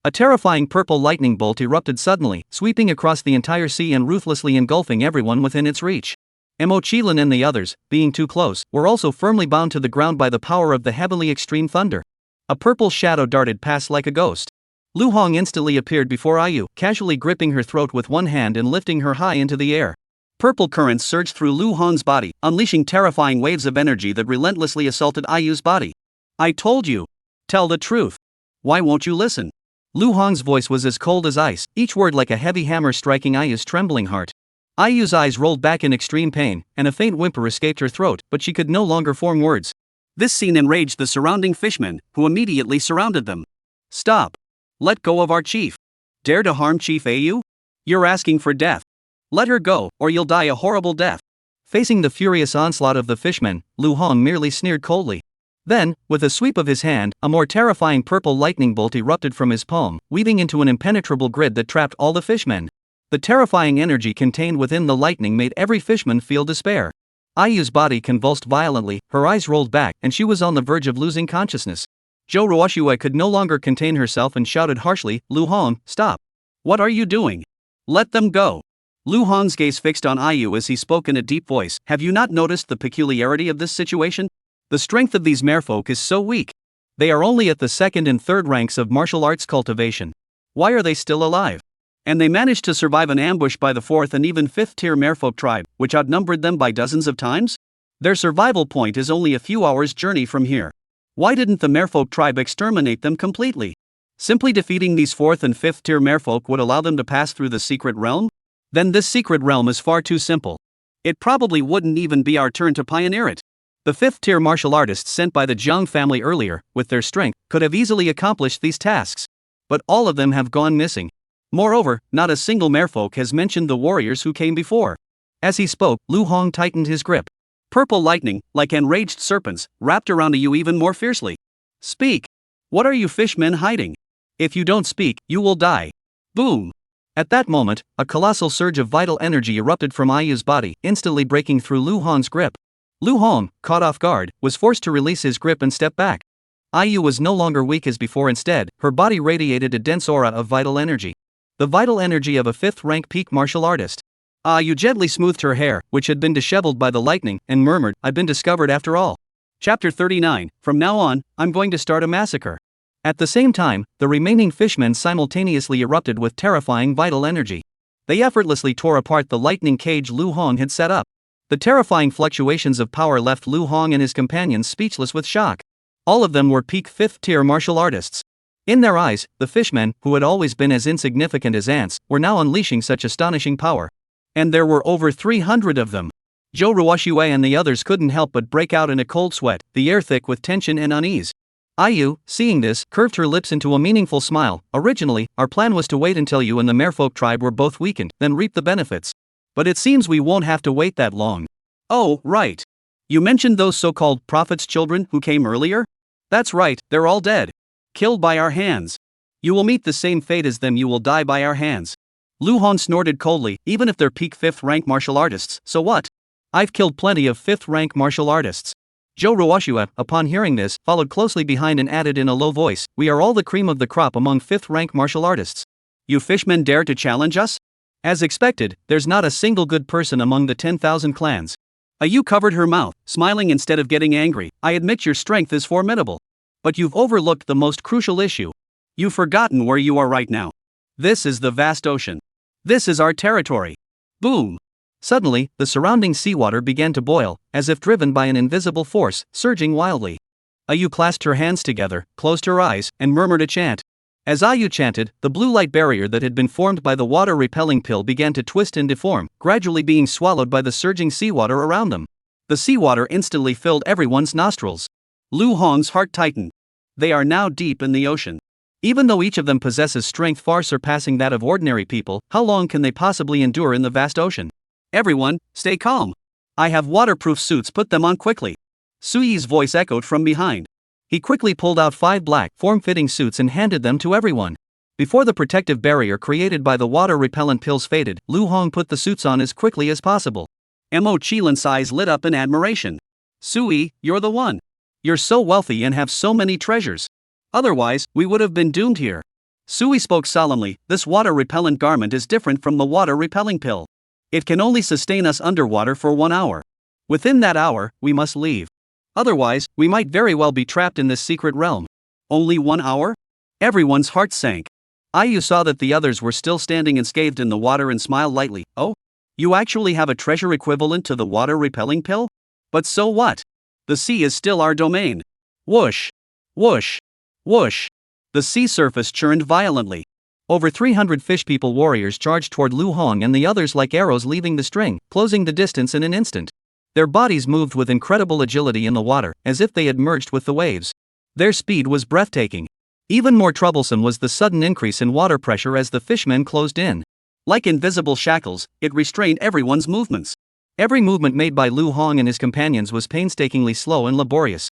A terrifying purple lightning bolt erupted suddenly, sweeping across the entire sea and ruthlessly engulfing everyone within its reach. Mo Qilin and the others, being too close, were also firmly bound to the ground by the power of the heavily extreme thunder. A purple shadow darted past like a ghost. Lu Hong instantly appeared before Ayu, casually gripping her throat with one hand and lifting her high into the air. Purple currents surged through Lu Hong's body, unleashing terrifying waves of energy that relentlessly assaulted Ayu's body. I told you. Tell the truth. Why won't you listen? Lu Hong's voice was as cold as ice, each word like a heavy hammer striking Ayu's trembling heart. Ayu's eyes rolled back in extreme pain, and a faint whimper escaped her throat, but she could no longer form words. This scene enraged the surrounding fishmen, who immediately surrounded them. Stop. Let go of our chief. Dare to harm Chief Ayu? You're asking for death. Let her go, or you'll die a horrible death. Facing the furious onslaught of the fishmen, Lu Hong merely sneered coldly. Then, with a sweep of his hand, a more terrifying purple lightning bolt erupted from his palm, weaving into an impenetrable grid that trapped all the fishmen. The terrifying energy contained within the lightning made every fishman feel despair. Ayu's body convulsed violently, her eyes rolled back, and she was on the verge of losing consciousness. Zhou Ruoxue could no longer contain herself and shouted harshly, Lu Hong, stop. What are you doing? Let them go. Lu Hong's gaze fixed on Ayu as he spoke in a deep voice, have you not noticed the peculiarity of this situation? The strength of these merfolk is so weak. They are only at the 2nd and 3rd ranks of martial arts cultivation. Why are they still alive? And they managed to survive an ambush by the 4th and even 5th tier merfolk tribe, which outnumbered them by dozens of times? Their survival point is only a few hours' journey from here. Why didn't the merfolk tribe exterminate them completely? Simply defeating these 4th and 5th tier merfolk would allow them to pass through the secret realm? Then this secret realm is far too simple. It probably wouldn't even be our turn to pioneer it. The 5th tier martial artists sent by the Jiang family earlier, with their strength, could have easily accomplished these tasks. But all of them have gone missing. Moreover, not a single merfolk has mentioned the warriors who came before. As he spoke, Lu Hong tightened his grip. Purple lightning, like enraged serpents, wrapped around you even more fiercely. Speak. What are you fishmen hiding? If you don't speak, you will die. Boom. At that moment, a colossal surge of vital energy erupted from Ayu's body, instantly breaking through Lu Hong's grip. Lu Hong, caught off guard, was forced to release his grip and step back. Ayu was no longer weak as before, instead, her body radiated a dense aura of vital energy. The vital energy of a 5th rank peak martial artist. Ayu gently smoothed her hair, which had been disheveled by the lightning, and murmured, I've been discovered after all. Chapter 39, from now on, I'm going to start a massacre. At the same time, the remaining fishmen simultaneously erupted with terrifying vital energy. They effortlessly tore apart the lightning cage Lu Hong had set up. The terrifying fluctuations of power left Lu Hong and his companions speechless with shock. All of them were peak 5th tier martial artists. In their eyes, the fishmen, who had always been as insignificant as ants, were now unleashing such astonishing power. And there were over 300 of them. Zhou Ruoxue and the others couldn't help but break out in a cold sweat, the air thick with tension and unease. Ayu, seeing this, curved her lips into a meaningful smile. Originally, our plan was to wait until you and the merfolk tribe were both weakened, then reap the benefits. But it seems we won't have to wait that long. Oh, right. You mentioned those so-called prophet's children who came earlier? That's right, they're all dead. Killed by our hands. You will meet the same fate as them, you will die by our hands. Lu Hong snorted coldly. Even if they're peak 5th rank martial artists, so what? I've killed plenty of 5th rank martial artists. Zhou Ruoxue, upon hearing this, followed closely behind and added in a low voice, we are all the cream of the crop among 5th rank martial artists. You fishmen dare to challenge us? As expected, there's not a single good person among the 10,000 clans. Ayu covered her mouth, smiling instead of getting angry. I admit your strength is formidable. But you've overlooked the most crucial issue. You've forgotten where you are right now. This is the vast ocean. This is our territory. Boom! Suddenly, the surrounding seawater began to boil, as if driven by an invisible force, surging wildly. Ayu clasped her hands together, closed her eyes, and murmured a chant. As Ayu chanted, the blue light barrier that had been formed by the water-repelling pill began to twist and deform, gradually being swallowed by the surging seawater around them. The seawater instantly filled everyone's nostrils. Lu Hong's heart tightened. They are now deep in the ocean. Even though each of them possesses strength far surpassing that of ordinary people, how long can they possibly endure in the vast ocean? Everyone, stay calm. I have waterproof suits, put them on quickly. Suyi's voice echoed from behind. He quickly pulled out 5 black, form-fitting suits and handed them to everyone. Before the protective barrier created by the water-repellent pills faded, Lu Hong put the suits on as quickly as possible. Mo Chilin's eyes lit up in admiration. Suyi, you're the one. You're so wealthy and have so many treasures. Otherwise, we would have been doomed here. Suyi spoke solemnly. This water-repellent garment is different from the water-repelling pill. It can only sustain us underwater for 1 hour. Within that hour, we must leave. Otherwise, we might very well be trapped in this secret realm. Only 1 hour? Everyone's heart sank. Ayu saw that the others were still standing enscathed in the water and smiled lightly. Oh? You actually have a treasure equivalent to the water-repelling pill? But so what? The sea is still our domain. Whoosh! Whoosh! Whoosh! The sea surface churned violently. Over 300 fish people warriors charged toward Lu Hong and the others like arrows leaving the string, closing the distance in an instant. Their bodies moved with incredible agility in the water, as if they had merged with the waves. Their speed was breathtaking. Even more troublesome was the sudden increase in water pressure as the fishmen closed in. Like invisible shackles, it restrained everyone's movements. Every movement made by Lu Hong and his companions was painstakingly slow and laborious.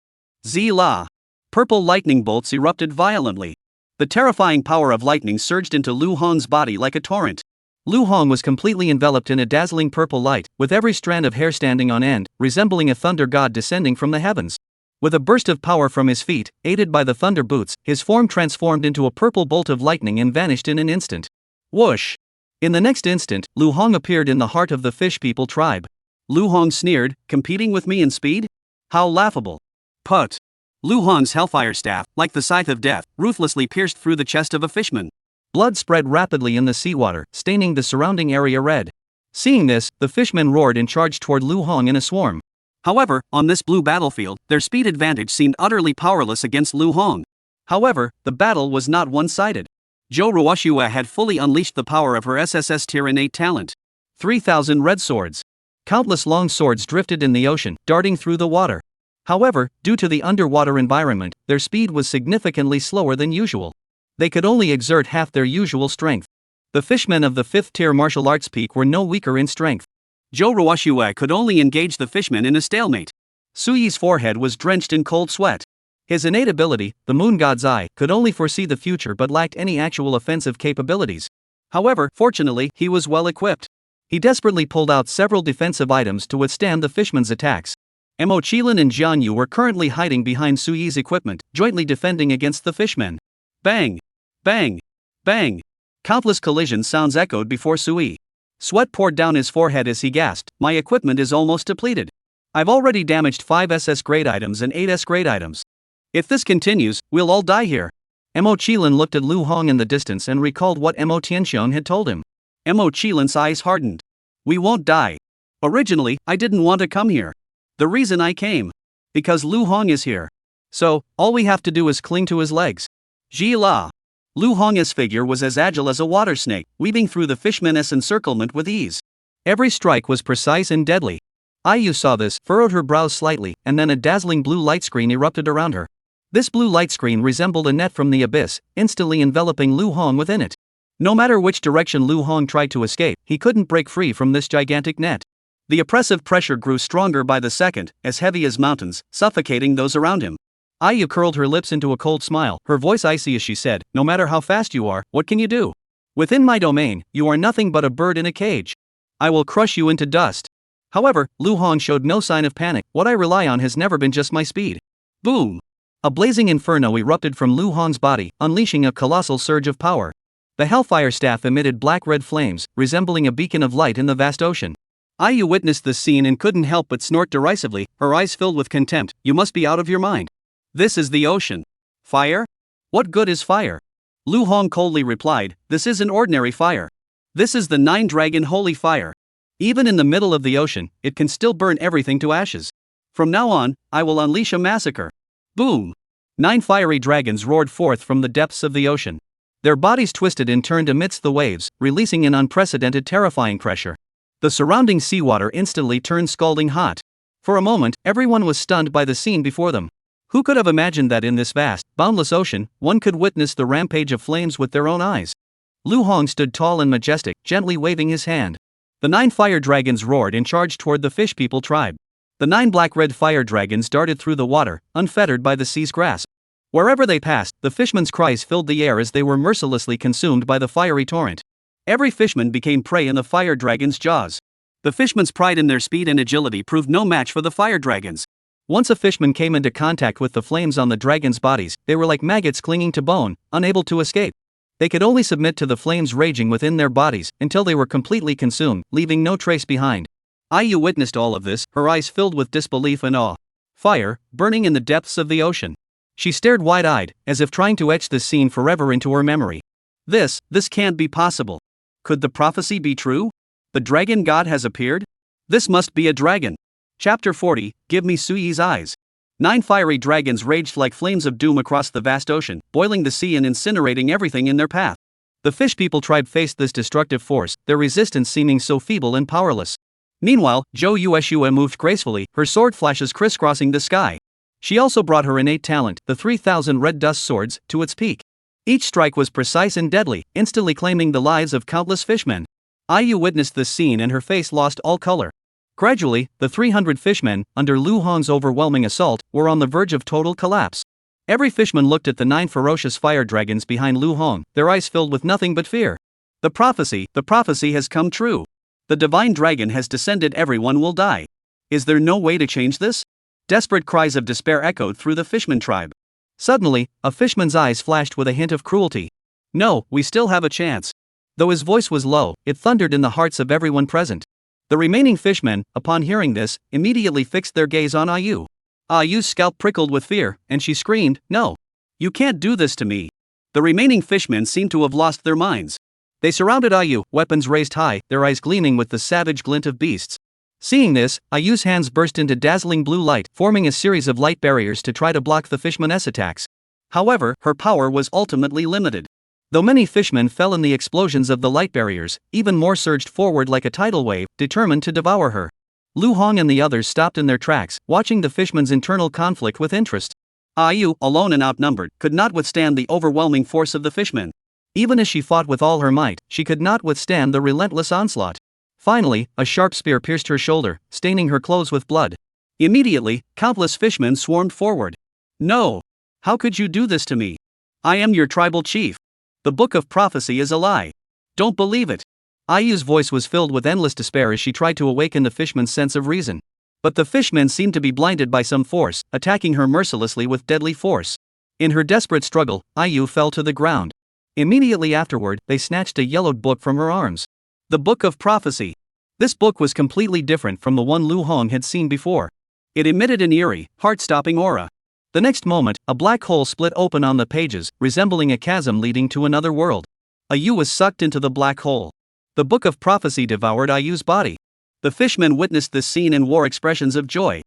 Zila! Purple lightning bolts erupted violently. The terrifying power of lightning surged into Lu Hong's body like a torrent. Lu Hong was completely enveloped in a dazzling purple light, with every strand of hair standing on end, resembling a thunder god descending from the heavens. With a burst of power from his feet, aided by the thunder boots, his form transformed into a purple bolt of lightning and vanished in an instant. Whoosh! In the next instant, Lu Hong appeared in the heart of the fish people tribe. Lu Hong sneered, competing with me in speed? How laughable. Put! Lu Hong's hellfire staff, like the scythe of death, ruthlessly pierced through the chest of a fishman. Blood spread rapidly in the seawater, staining the surrounding area red. Seeing this, the fishmen roared and charged toward Lu Hong in a swarm. However, on this blue battlefield, their speed advantage seemed utterly powerless against Lu Hong. However, the battle was not one-sided. Zhou Ruoxue had fully unleashed the power of her SSS tier innate talent. 3,000 red swords. Countless long swords drifted in the ocean, darting through the water. However, due to the underwater environment, their speed was significantly slower than usual. They could only exert half their usual strength. The fishmen of the 5th tier martial arts peak were no weaker in strength. Zhou Ruoxue could only engage the fishmen in a stalemate. Suyi's forehead was drenched in cold sweat. His innate ability, the moon god's eye, could only foresee the future but lacked any actual offensive capabilities. However, fortunately, he was well equipped. He desperately pulled out several defensive items to withstand the fishmen's attacks. Mo Chilin and Jian Yu were currently hiding behind Suyi's equipment, jointly defending against the fishmen. Bang! Bang! Bang! Countless collision sounds echoed before Suyi. Sweat poured down his forehead as he gasped, my equipment is almost depleted. I've already damaged 5 SS grade items and 8 S grade items. If this continues, we'll all die here. Mo Qilin looked at Lu Hong in the distance and recalled what Mo Tianxiong had told him. Mo Qilin's eyes hardened. We won't die. Originally, I didn't want to come here. The reason I came. Because Lu Hong is here. So, all we have to do is cling to his legs. Ji la. Lu Hong's figure was as agile as a water snake, weaving through the fishman's encirclement with ease. Every strike was precise and deadly. Ayu saw this, furrowed her brows slightly, and then a dazzling blue light screen erupted around her. This blue light screen resembled a net from the abyss, instantly enveloping Lu Hong within it. No matter which direction Lu Hong tried to escape, he couldn't break free from this gigantic net. The oppressive pressure grew stronger by the second, as heavy as mountains, suffocating those around him. Ayu curled her lips into a cold smile, her voice icy as she said, "No matter how fast you are, what can you do? Within my domain, you are nothing but a bird in a cage. I will crush you into dust." However, Lu Hong showed no sign of panic. "What I rely on has never been just my speed." Boom! A blazing inferno erupted from Lu Hong's body, unleashing a colossal surge of power. The Hellfire Staff emitted black-red flames, resembling a beacon of light in the vast ocean. Ayu witnessed this scene and couldn't help but snort derisively, her eyes filled with contempt. "You must be out of your mind. This is the ocean. Fire? What good is fire?" Lu Hong coldly replied, "This isn't ordinary fire. This is the nine-dragon holy fire. Even in the middle of the ocean, it can still burn everything to ashes. From now on, I will unleash a massacre." Boom! 9 fiery dragons roared forth from the depths of the ocean. Their bodies twisted and turned amidst the waves, releasing an unprecedented terrifying pressure. The surrounding seawater instantly turned scalding hot. For a moment, everyone was stunned by the scene before them. Who could have imagined that in this vast, boundless ocean, one could witness the rampage of flames with their own eyes? Lu Hong stood tall and majestic, gently waving his hand. The 9 fire dragons roared and charged toward the fish people tribe. The 9 black-red fire dragons darted through the water, unfettered by the sea's grasp. Wherever they passed, the fishermen's cries filled the air as they were mercilessly consumed by the fiery torrent. Every fishman became prey in the fire dragon's jaws. The fishmen's pride in their speed and agility proved no match for the fire dragons. Once a fishman came into contact with the flames on the dragon's bodies, they were like maggots clinging to bone, unable to escape. They could only submit to the flames raging within their bodies until they were completely consumed, leaving no trace behind. Ayu witnessed all of this, her eyes filled with disbelief and awe. Fire, burning in the depths of the ocean. She stared wide-eyed, as if trying to etch this scene forever into her memory. This can't be possible. Could the prophecy be true? The dragon god has appeared? This must be a dragon. Chapter 40, Give Me Suyi's Eyes. 9 fiery dragons raged like flames of doom across the vast ocean, boiling the sea and incinerating everything in their path. The fish people tribe faced this destructive force, their resistance seeming so feeble and powerless. Meanwhile, Zhou Yueshua moved gracefully, her sword flashes crisscrossing the sky. She also brought her innate talent, the 3,000 red dust swords, to its peak. Each strike was precise and deadly, instantly claiming the lives of countless fishmen. Ayu witnessed this scene and her face lost all color. Gradually, the 300 fishmen, under Lu Hong's overwhelming assault, were on the verge of total collapse. Every fishman looked at the 9 ferocious fire dragons behind Lu Hong, their eyes filled with nothing but fear. The prophecy has come true. The divine dragon has descended, everyone will die. Is there no way to change this? Desperate cries of despair echoed through the fishman tribe. Suddenly, a fishman's eyes flashed with a hint of cruelty. "No, we still have a chance." Though his voice was low, it thundered in the hearts of everyone present. The remaining fishmen, upon hearing this, immediately fixed their gaze on Ayu. Ayu's scalp prickled with fear, and she screamed, "No! You can't do this to me!" The remaining fishmen seemed to have lost their minds. They surrounded Ayu, weapons raised high, their eyes gleaming with the savage glint of beasts. Seeing this, Ayu's hands burst into dazzling blue light, forming a series of light barriers to try to block the fishman's attacks. However, her power was ultimately limited. Though many fishmen fell in the explosions of the light barriers, even more surged forward like a tidal wave, determined to devour her. Lu Hong and the others stopped in their tracks, watching the fishman's internal conflict with interest. Ayu, alone and outnumbered, could not withstand the overwhelming force of the fishmen. Even as she fought with all her might, she could not withstand the relentless onslaught. Finally, a sharp spear pierced her shoulder, staining her clothes with blood. Immediately, countless fishmen swarmed forward. "No! How could you do this to me? I am your tribal chief. The book of prophecy is a lie. Don't believe it." Ayu's voice was filled with endless despair as she tried to awaken the fishman's sense of reason. But the fishmen seemed to be blinded by some force, attacking her mercilessly with deadly force. In her desperate struggle, Ayu fell to the ground. Immediately afterward, they snatched a yellowed book from her arms. The Book of Prophecy. This book was completely different from the one Lu Hong had seen before. It emitted an eerie, heart-stopping aura. The next moment, a black hole split open on the pages, resembling a chasm leading to another world. Ayu was sucked into the black hole. The book of prophecy devoured Ayu's body. The fishmen witnessed this scene and wore expressions of joy.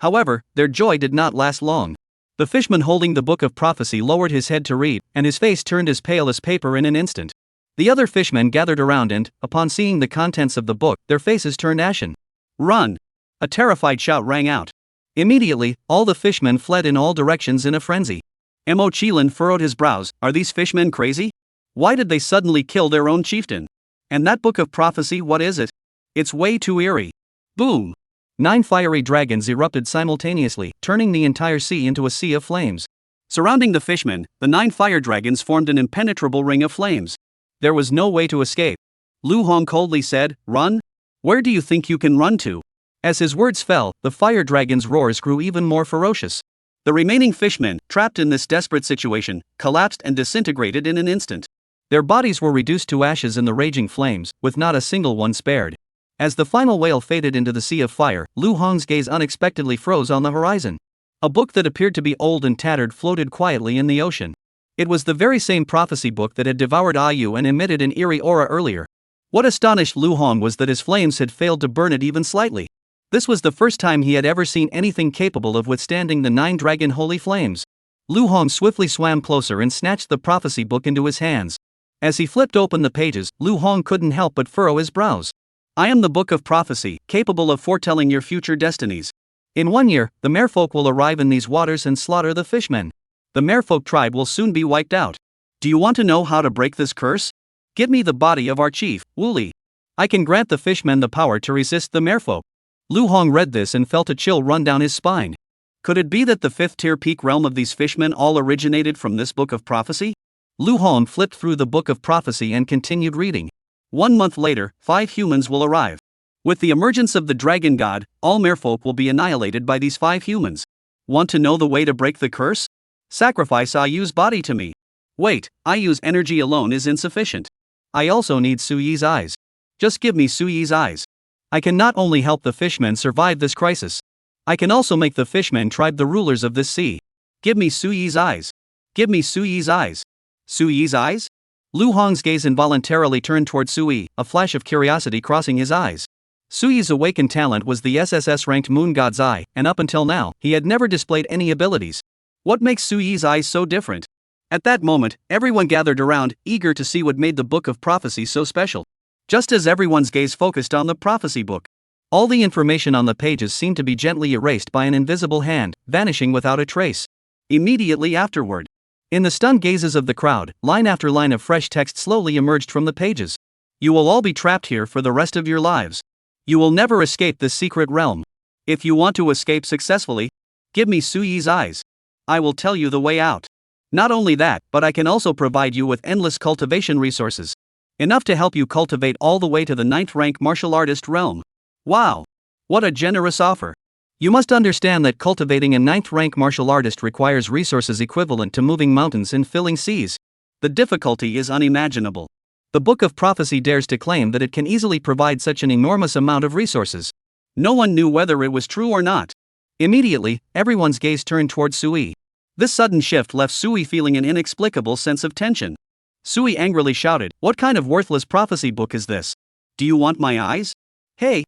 However, their joy did not last long. The fishman holding the book of prophecy lowered his head to read, and his face turned as pale as paper in an instant. The other fishmen gathered around and, upon seeing the contents of the book, their faces turned ashen. "Run!" A terrified shout rang out. Immediately, all the fishmen fled in all directions in a frenzy. Mo Chilin furrowed his brows. Are these fishmen crazy? Why did they suddenly kill their own chieftain? And that book of prophecy, what is it? It's way too eerie. Boom! 9 fiery dragons erupted simultaneously, turning the entire sea into a sea of flames. Surrounding the fishmen, the 9 fire dragons formed an impenetrable ring of flames. There was no way to escape. Lu Hong coldly said, "Run? Where do you think you can run to?" As his words fell, the fire dragon's roars grew even more ferocious. The remaining fishmen, trapped in this desperate situation, collapsed and disintegrated in an instant. Their bodies were reduced to ashes in the raging flames, with not a single one spared. As the final whale faded into the sea of fire, Lu Hong's gaze unexpectedly froze on the horizon. A book that appeared to be old and tattered floated quietly in the ocean. It was the very same prophecy book that had devoured Ayu and emitted an eerie aura earlier. What astonished Lu Hong was that his flames had failed to burn it even slightly. This was the first time he had ever seen anything capable of withstanding the 9 dragon holy flames. Lu Hong swiftly swam closer and snatched the prophecy book into his hands. As he flipped open the pages, Lu Hong couldn't help but furrow his brows. I am the book of prophecy, capable of foretelling your future destinies. In 1 year, the merfolk will arrive in these waters and slaughter the fishmen. The merfolk tribe will soon be wiped out. Do you want to know how to break this curse? Give me the body of our chief, Wuli. I can grant the fishmen the power to resist the merfolk. Lu Hong read this and felt a chill run down his spine. Could it be that the 5th-tier peak realm of these fishmen all originated from this book of prophecy? Lu Hong flipped through the book of prophecy and continued reading. 1 month later, 5 humans will arrive. With the emergence of the dragon god, all merfolk will be annihilated by these 5 humans. Want to know the way to break the curse? Sacrifice Ayu's body to me. Wait, Ayu's energy alone is insufficient. I also need Suyi's eyes. Just give me Suyi's eyes. I can not only help the fishmen survive this crisis, I can also make the fishmen tribe the rulers of this sea. Give me Suyi's eyes. Give me Suyi's eyes. Suyi's eyes? Lu Hong's gaze involuntarily turned toward Suyi, a flash of curiosity crossing his eyes. Suyi's awakened talent was the SSS-ranked Moon God's Eye, and up until now, he had never displayed any abilities. What makes Suyi's eyes so different? At that moment, everyone gathered around, eager to see what made the book of prophecy so special. Just as everyone's gaze focused on the prophecy book, all the information on the pages seemed to be gently erased by an invisible hand, vanishing without a trace. Immediately afterward, in the stunned gazes of the crowd, line after line of fresh text slowly emerged from the pages. You will all be trapped here for the rest of your lives. You will never escape this secret realm. If you want to escape successfully, give me Suyi's eyes. I will tell you the way out. Not only that, but I can also provide you with endless cultivation resources. Enough to help you cultivate all the way to the 9th rank martial artist realm. Wow! What a generous offer. You must understand that cultivating a 9th rank martial artist requires resources equivalent to moving mountains and filling seas. The difficulty is unimaginable. The Book of Prophecy dares to claim that it can easily provide such an enormous amount of resources. No one knew whether it was true or not. Immediately, everyone's gaze turned toward Sui. This sudden shift left Sui feeling an inexplicable sense of tension. Sui angrily shouted, "What kind of worthless prophecy book is this? Do you want my eyes? Hey,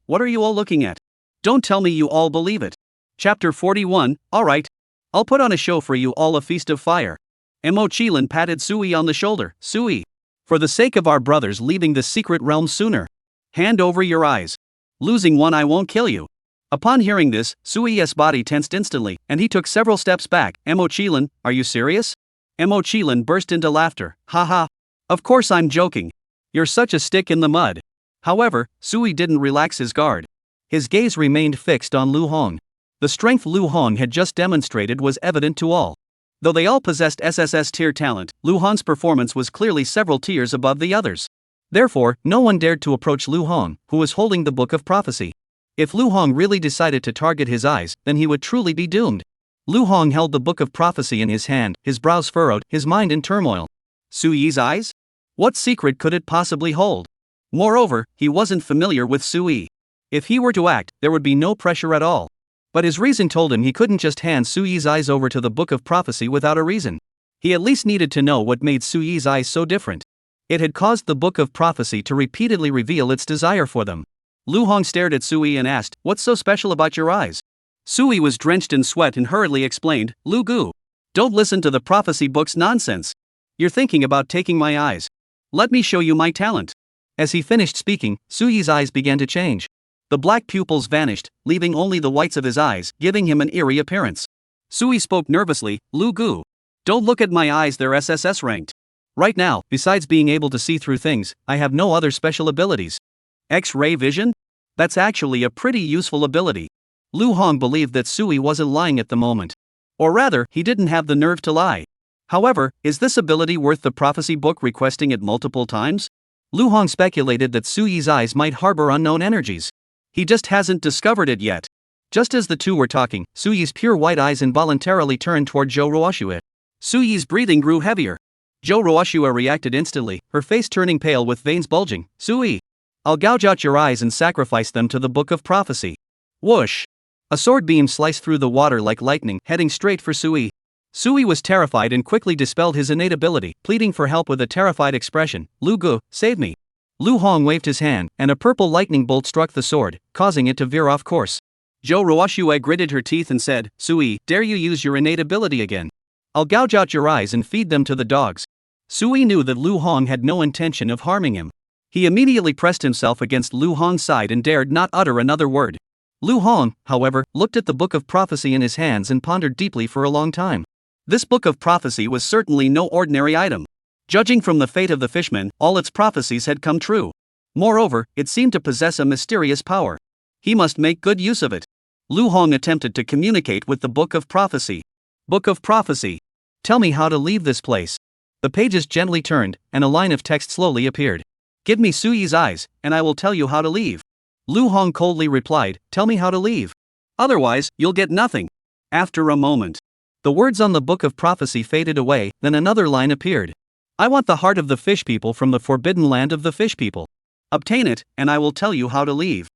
what are you all looking at? Don't tell me you all believe it." Chapter 41, Alright. I'll put on a show for you all, a feast of fire. Mo Chilin patted Sui on the shoulder. Sui, for the sake of our brothers leaving the secret realm sooner, hand over your eyes. Losing one I won't kill you. Upon hearing this, Sui's body tensed instantly, and he took several steps back. Mo Chilin, are you serious? Mo Chilin burst into laughter. Haha. Of course I'm joking. You're such a stick in the mud. However, Sui didn't relax his guard. His gaze remained fixed on Lu Hong. The strength Lu Hong had just demonstrated was evident to all. Though they all possessed SSS tier talent, Lu Hong's performance was clearly several tiers above the others. Therefore, no one dared to approach Lu Hong, who was holding the Book of Prophecy. If Lu Hong really decided to target his eyes, then he would truly be doomed. Lu Hong held the Book of Prophecy in his hand, his brows furrowed, his mind in turmoil. Sui's eyes? What secret could it possibly hold? Moreover, he wasn't familiar with Sui. If he were to act, there would be no pressure at all. But his reason told him he couldn't just hand Suyi's eyes over to the Book of Prophecy without a reason. He at least needed to know what made Suyi's eyes so different. It had caused the Book of Prophecy to repeatedly reveal its desire for them. Lu Hong stared at Suyi and asked, "What's so special about your eyes?" Suyi was drenched in sweat and hurriedly explained, "Lu Gu. Don't listen to the prophecy book's nonsense. You're thinking about taking my eyes. Let me show you my talent." As he finished speaking, Suyi's eyes began to change. The black pupils vanished, leaving only the whites of his eyes, giving him an eerie appearance. Suyi spoke nervously, "Lu Gu. Don't look at my eyes, they're SSS ranked. Right now, besides being able to see through things, I have no other special abilities." X-ray vision? That's actually a pretty useful ability. Lu Hong believed that Suyi wasn't lying at the moment. Or rather, he didn't have the nerve to lie. However, is this ability worth the prophecy book requesting it multiple times? Lu Hong speculated that Suyi's eyes might harbor unknown energies. He just hasn't discovered it yet. Just as the two were talking, Suyi's pure white eyes involuntarily turned toward Zhou Ruoxue. Suyi's breathing grew heavier. Zhou Ruoxue reacted instantly, her face turning pale with veins bulging. "Suyi, I'll gouge out your eyes and sacrifice them to the Book of Prophecy." Whoosh! A sword beam sliced through the water like lightning, heading straight for Suyi. Suyi was terrified and quickly dispelled his innate ability, pleading for help with a terrified expression. "Lu Gu, save me." Lu Hong waved his hand, and a purple lightning bolt struck the sword, causing it to veer off course. Zhou Ruoxue gritted her teeth and said, "Suyi, dare you use your innate ability again? I'll gouge out your eyes and feed them to the dogs." Suyi knew that Lu Hong had no intention of harming him. He immediately pressed himself against Lu Hong's side and dared not utter another word. Lu Hong, however, looked at the Book of Prophecy in his hands and pondered deeply for a long time. This Book of Prophecy was certainly no ordinary item. Judging from the fate of the fishmen, all its prophecies had come true. Moreover, it seemed to possess a mysterious power. He must make good use of it. Lu Hong attempted to communicate with the Book of Prophecy. "Book of Prophecy. Tell me how to leave this place." The pages gently turned, and a line of text slowly appeared. "Give me Suyi's eyes, and I will tell you how to leave." Lu Hong coldly replied, "Tell me how to leave. Otherwise, you'll get nothing." After a moment, the words on the Book of Prophecy faded away, then another line appeared. "I want the heart of the fish people from the forbidden land of the fish people. Obtain it, and I will tell you how to leave."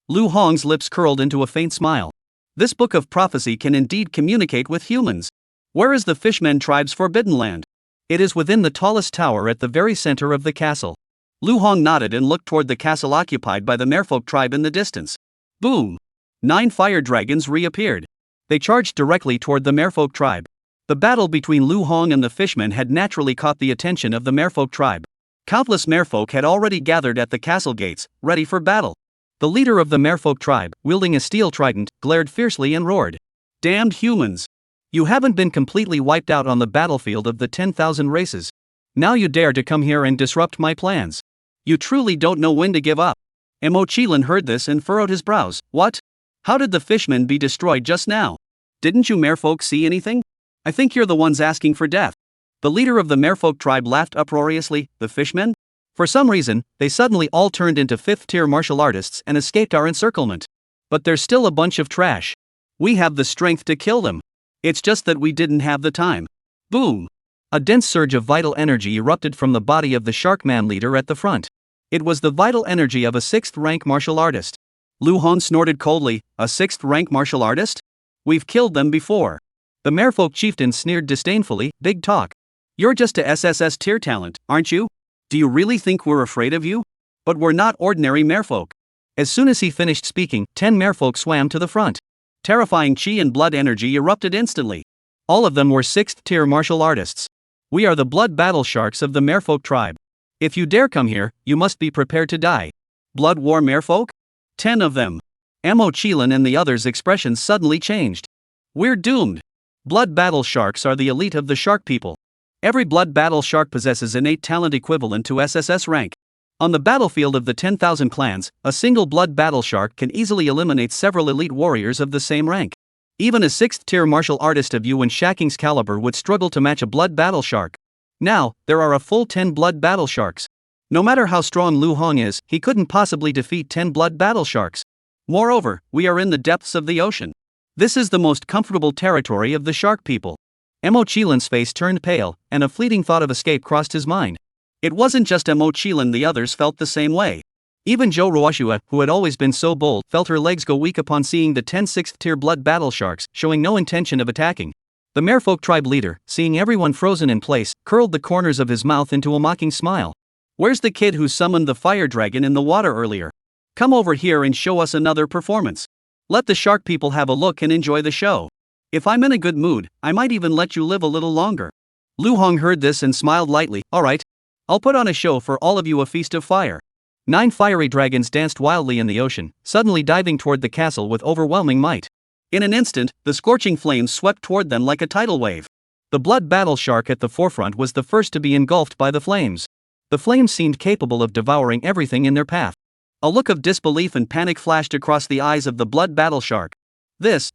Lu Hong's lips curled into a faint smile. This Book of Prophecy can indeed communicate with humans. Where is the Fishmen tribe's forbidden land? It is within the tallest tower at the very center of the castle. Lu Hong nodded and looked toward the castle occupied by the merfolk tribe in the distance. Boom! 9 fire dragons reappeared. They charged directly toward the merfolk tribe. The battle between Lu Hong and the fishmen had naturally caught the attention of the merfolk tribe. Countless merfolk had already gathered at the castle gates, ready for battle. The leader of the merfolk tribe, wielding a steel trident, glared fiercely and roared, "Damned humans! You haven't been completely wiped out on the battlefield of the 10,000 races. Now you dare to come here and disrupt my plans. You truly don't know when to give up." Mo Qilin heard this and furrowed his brows. "What? How did the fishmen be destroyed just now? Didn't you merfolk see anything? I think you're the ones asking for death." The leader of the merfolk tribe laughed uproariously. "The fishmen? For some reason, they suddenly all turned into 5th-tier martial artists and escaped our encirclement. But they're still a bunch of trash. We have the strength to kill them. It's just that we didn't have the time." Boom! A dense surge of vital energy erupted from the body of the Sharkman leader at the front. It was the vital energy of a 6th-rank martial artist. Lu Hong snorted coldly, "A 6th-rank martial artist? We've killed them before." The merfolk chieftain sneered disdainfully, "Big talk. You're just a SSS tier talent, aren't you? Do you really think we're afraid of you? But we're not ordinary merfolk." As soon as he finished speaking, 10 merfolk swam to the front. Terrifying chi and blood energy erupted instantly. All of them were 6th-tier martial artists. "We are the blood battle sharks of the merfolk tribe. If you dare come here, you must be prepared to die." Blood war merfolk? 10 of them. Mo Qilin and the others' expressions suddenly changed. "We're doomed. Blood battle sharks are the elite of the shark people. Every blood battle shark possesses innate talent equivalent to SSS rank. On the battlefield of the 10,000 clans, a single blood battle shark can easily eliminate several elite warriors of the same rank. Even a 6th-tier martial artist of Yuan Shaking's caliber would struggle to match a blood battle shark. Now, there are a full 10 blood battle sharks. No matter how strong Lu Hong is, he couldn't possibly defeat 10 blood battle sharks. Moreover, we are in the depths of the ocean. This is the most comfortable territory of the shark people." Mo Qilin's face turned pale, and a fleeting thought of escape crossed his mind. It wasn't just Mo Qilin, the others felt the same way. Even Zhou Ruoxue, who had always been so bold, felt her legs go weak upon seeing the 10 6th-tier blood battle sharks, showing no intention of attacking. The merfolk tribe leader, seeing everyone frozen in place, curled the corners of his mouth into a mocking smile. "Where's the kid who summoned the fire dragon in the water earlier? Come over here and show us another performance. Let the shark people have a look and enjoy the show. If I'm in a good mood, I might even let you live a little longer." Lu Hong heard this and smiled lightly. "Alright. I'll put on a show for all of you, a feast of fire." 9 fiery dragons danced wildly in the ocean, suddenly diving toward the castle with overwhelming might. In an instant, the scorching flames swept toward them like a tidal wave. The blood battle shark at the forefront was the first to be engulfed by the flames. The flames seemed capable of devouring everything in their path. A look of disbelief and panic flashed across the eyes of the blood battle shark.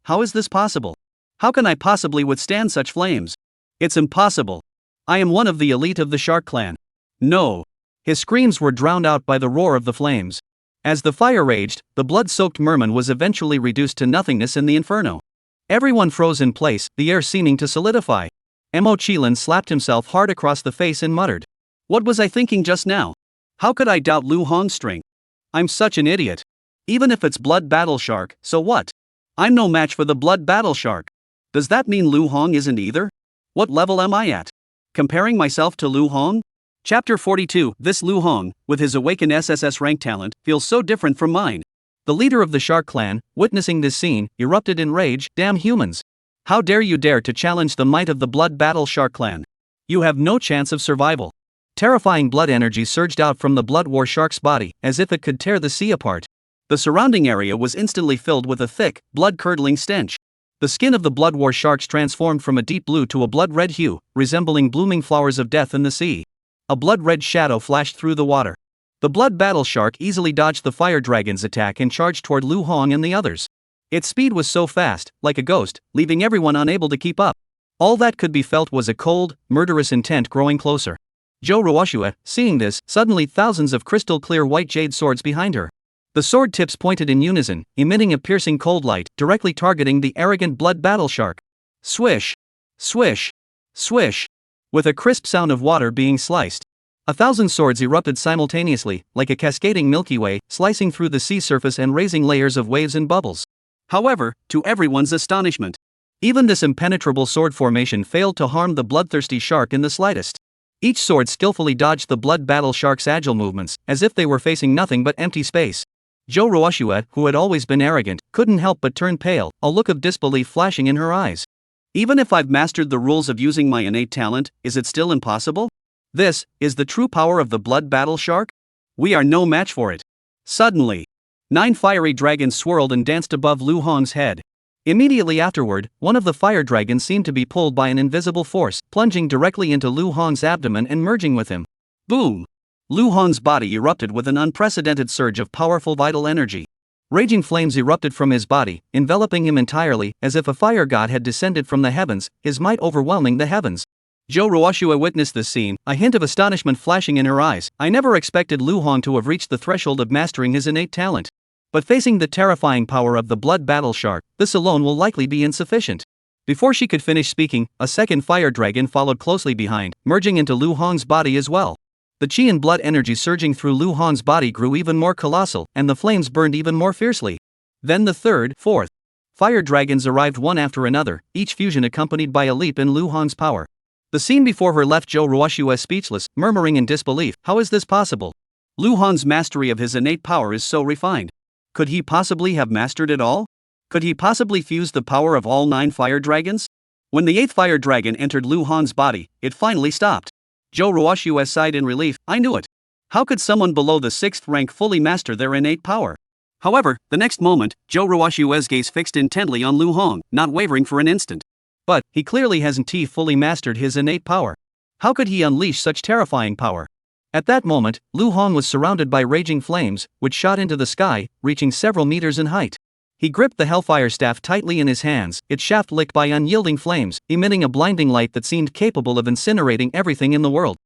How is this possible? How can I possibly withstand such flames? It's impossible. I am one of the elite of the shark clan. No. His screams were drowned out by the roar of the flames. As the fire raged, the blood-soaked merman was eventually reduced to nothingness in the inferno. Everyone froze in place, the air seeming to solidify. Mo Qilin slapped himself hard across the face and muttered. "What was I thinking just now? How could I doubt Lu Hong's strength? I'm such an idiot. Even if it's blood battle shark, so what? I'm no match for the blood battle shark. Does that mean Lu Hong isn't either? What level am I at? Comparing myself to Lu Hong?" Chapter 42. This Lu Hong, with his awakened SSS rank talent, feels so different from mine. The leader of the shark clan, witnessing this scene, erupted in rage. "Damn humans! How dare you dare to challenge the might of the blood battle shark clan? You have no chance of survival." Terrifying blood energy surged out from the blood war shark's body, as if it could tear the sea apart. The surrounding area was instantly filled with a thick, blood-curdling stench. The skin of the blood war sharks transformed from a deep blue to a blood-red hue, resembling blooming flowers of death in the sea. A blood-red shadow flashed through the water. The blood battle shark easily dodged the fire dragon's attack and charged toward Lu Hong and the others. Its speed was so fast, like a ghost, leaving everyone unable to keep up. All that could be felt was a cold, murderous intent growing closer. Zhou Ruoxue, seeing this, suddenly thousands of crystal-clear white jade swords behind her. The sword tips pointed in unison, emitting a piercing cold light, directly targeting the arrogant blood battle shark. Swish! Swish! Swish! With a crisp sound of water being sliced. 1,000 swords erupted simultaneously, like a cascading Milky Way, slicing through the sea surface and raising layers of waves and bubbles. However, to everyone's astonishment, even this impenetrable sword formation failed to harm the bloodthirsty shark in the slightest. Each sword skillfully dodged the blood battle shark's agile movements, as if they were facing nothing but empty space. Zhou Ruoxue, who had always been arrogant, couldn't help but turn pale, a look of disbelief flashing in her eyes. Even if I've mastered the rules of using my innate talent, is it still impossible? This is the true power of the blood battle shark? We are no match for it. Suddenly, 9 fiery dragons swirled and danced above Lu Hong's head. Immediately afterward, one of the fire dragons seemed to be pulled by an invisible force, plunging directly into Lu Hong's abdomen and merging with him. Boom! Lu Hong's body erupted with an unprecedented surge of powerful vital energy. Raging flames erupted from his body, enveloping him entirely, as if a fire god had descended from the heavens, his might overwhelming the heavens. Zhou Ruoxue witnessed this scene, a hint of astonishment flashing in her eyes. I never expected Lu Hong to have reached the threshold of mastering his innate talent. But facing the terrifying power of the blood battle shark, this alone will likely be insufficient. Before she could finish speaking, a second fire dragon followed closely behind, merging into Lu Hong's body as well. The chi and blood energy surging through Lu Hong's body grew even more colossal, and the flames burned even more fiercely. Then the third, fourth fire dragons arrived one after another, each fusion accompanied by a leap in Lu Hong's power. The scene before her left Zhou Ruoxue speechless, murmuring in disbelief. How is this possible? Lu Hong's mastery of his innate power is so refined. Could he possibly have mastered it all? Could he possibly fuse the power of all 9 fire dragons? When the 8th fire dragon entered Lu Hong's body, it finally stopped. Zhou Ruoxue sighed in relief. I knew it. How could someone below the 6th rank fully master their innate power? However, the next moment, Zhou Ruoxue's gaze fixed intently on Lu Hong, not wavering for an instant. But, he clearly hasn't fully mastered his innate power. How could he unleash such terrifying power? At that moment, Lu Hong was surrounded by raging flames, which shot into the sky, reaching several meters in height. He gripped the Hellfire Staff tightly in his hands, its shaft licked by unyielding flames, emitting a blinding light that seemed capable of incinerating everything in the world.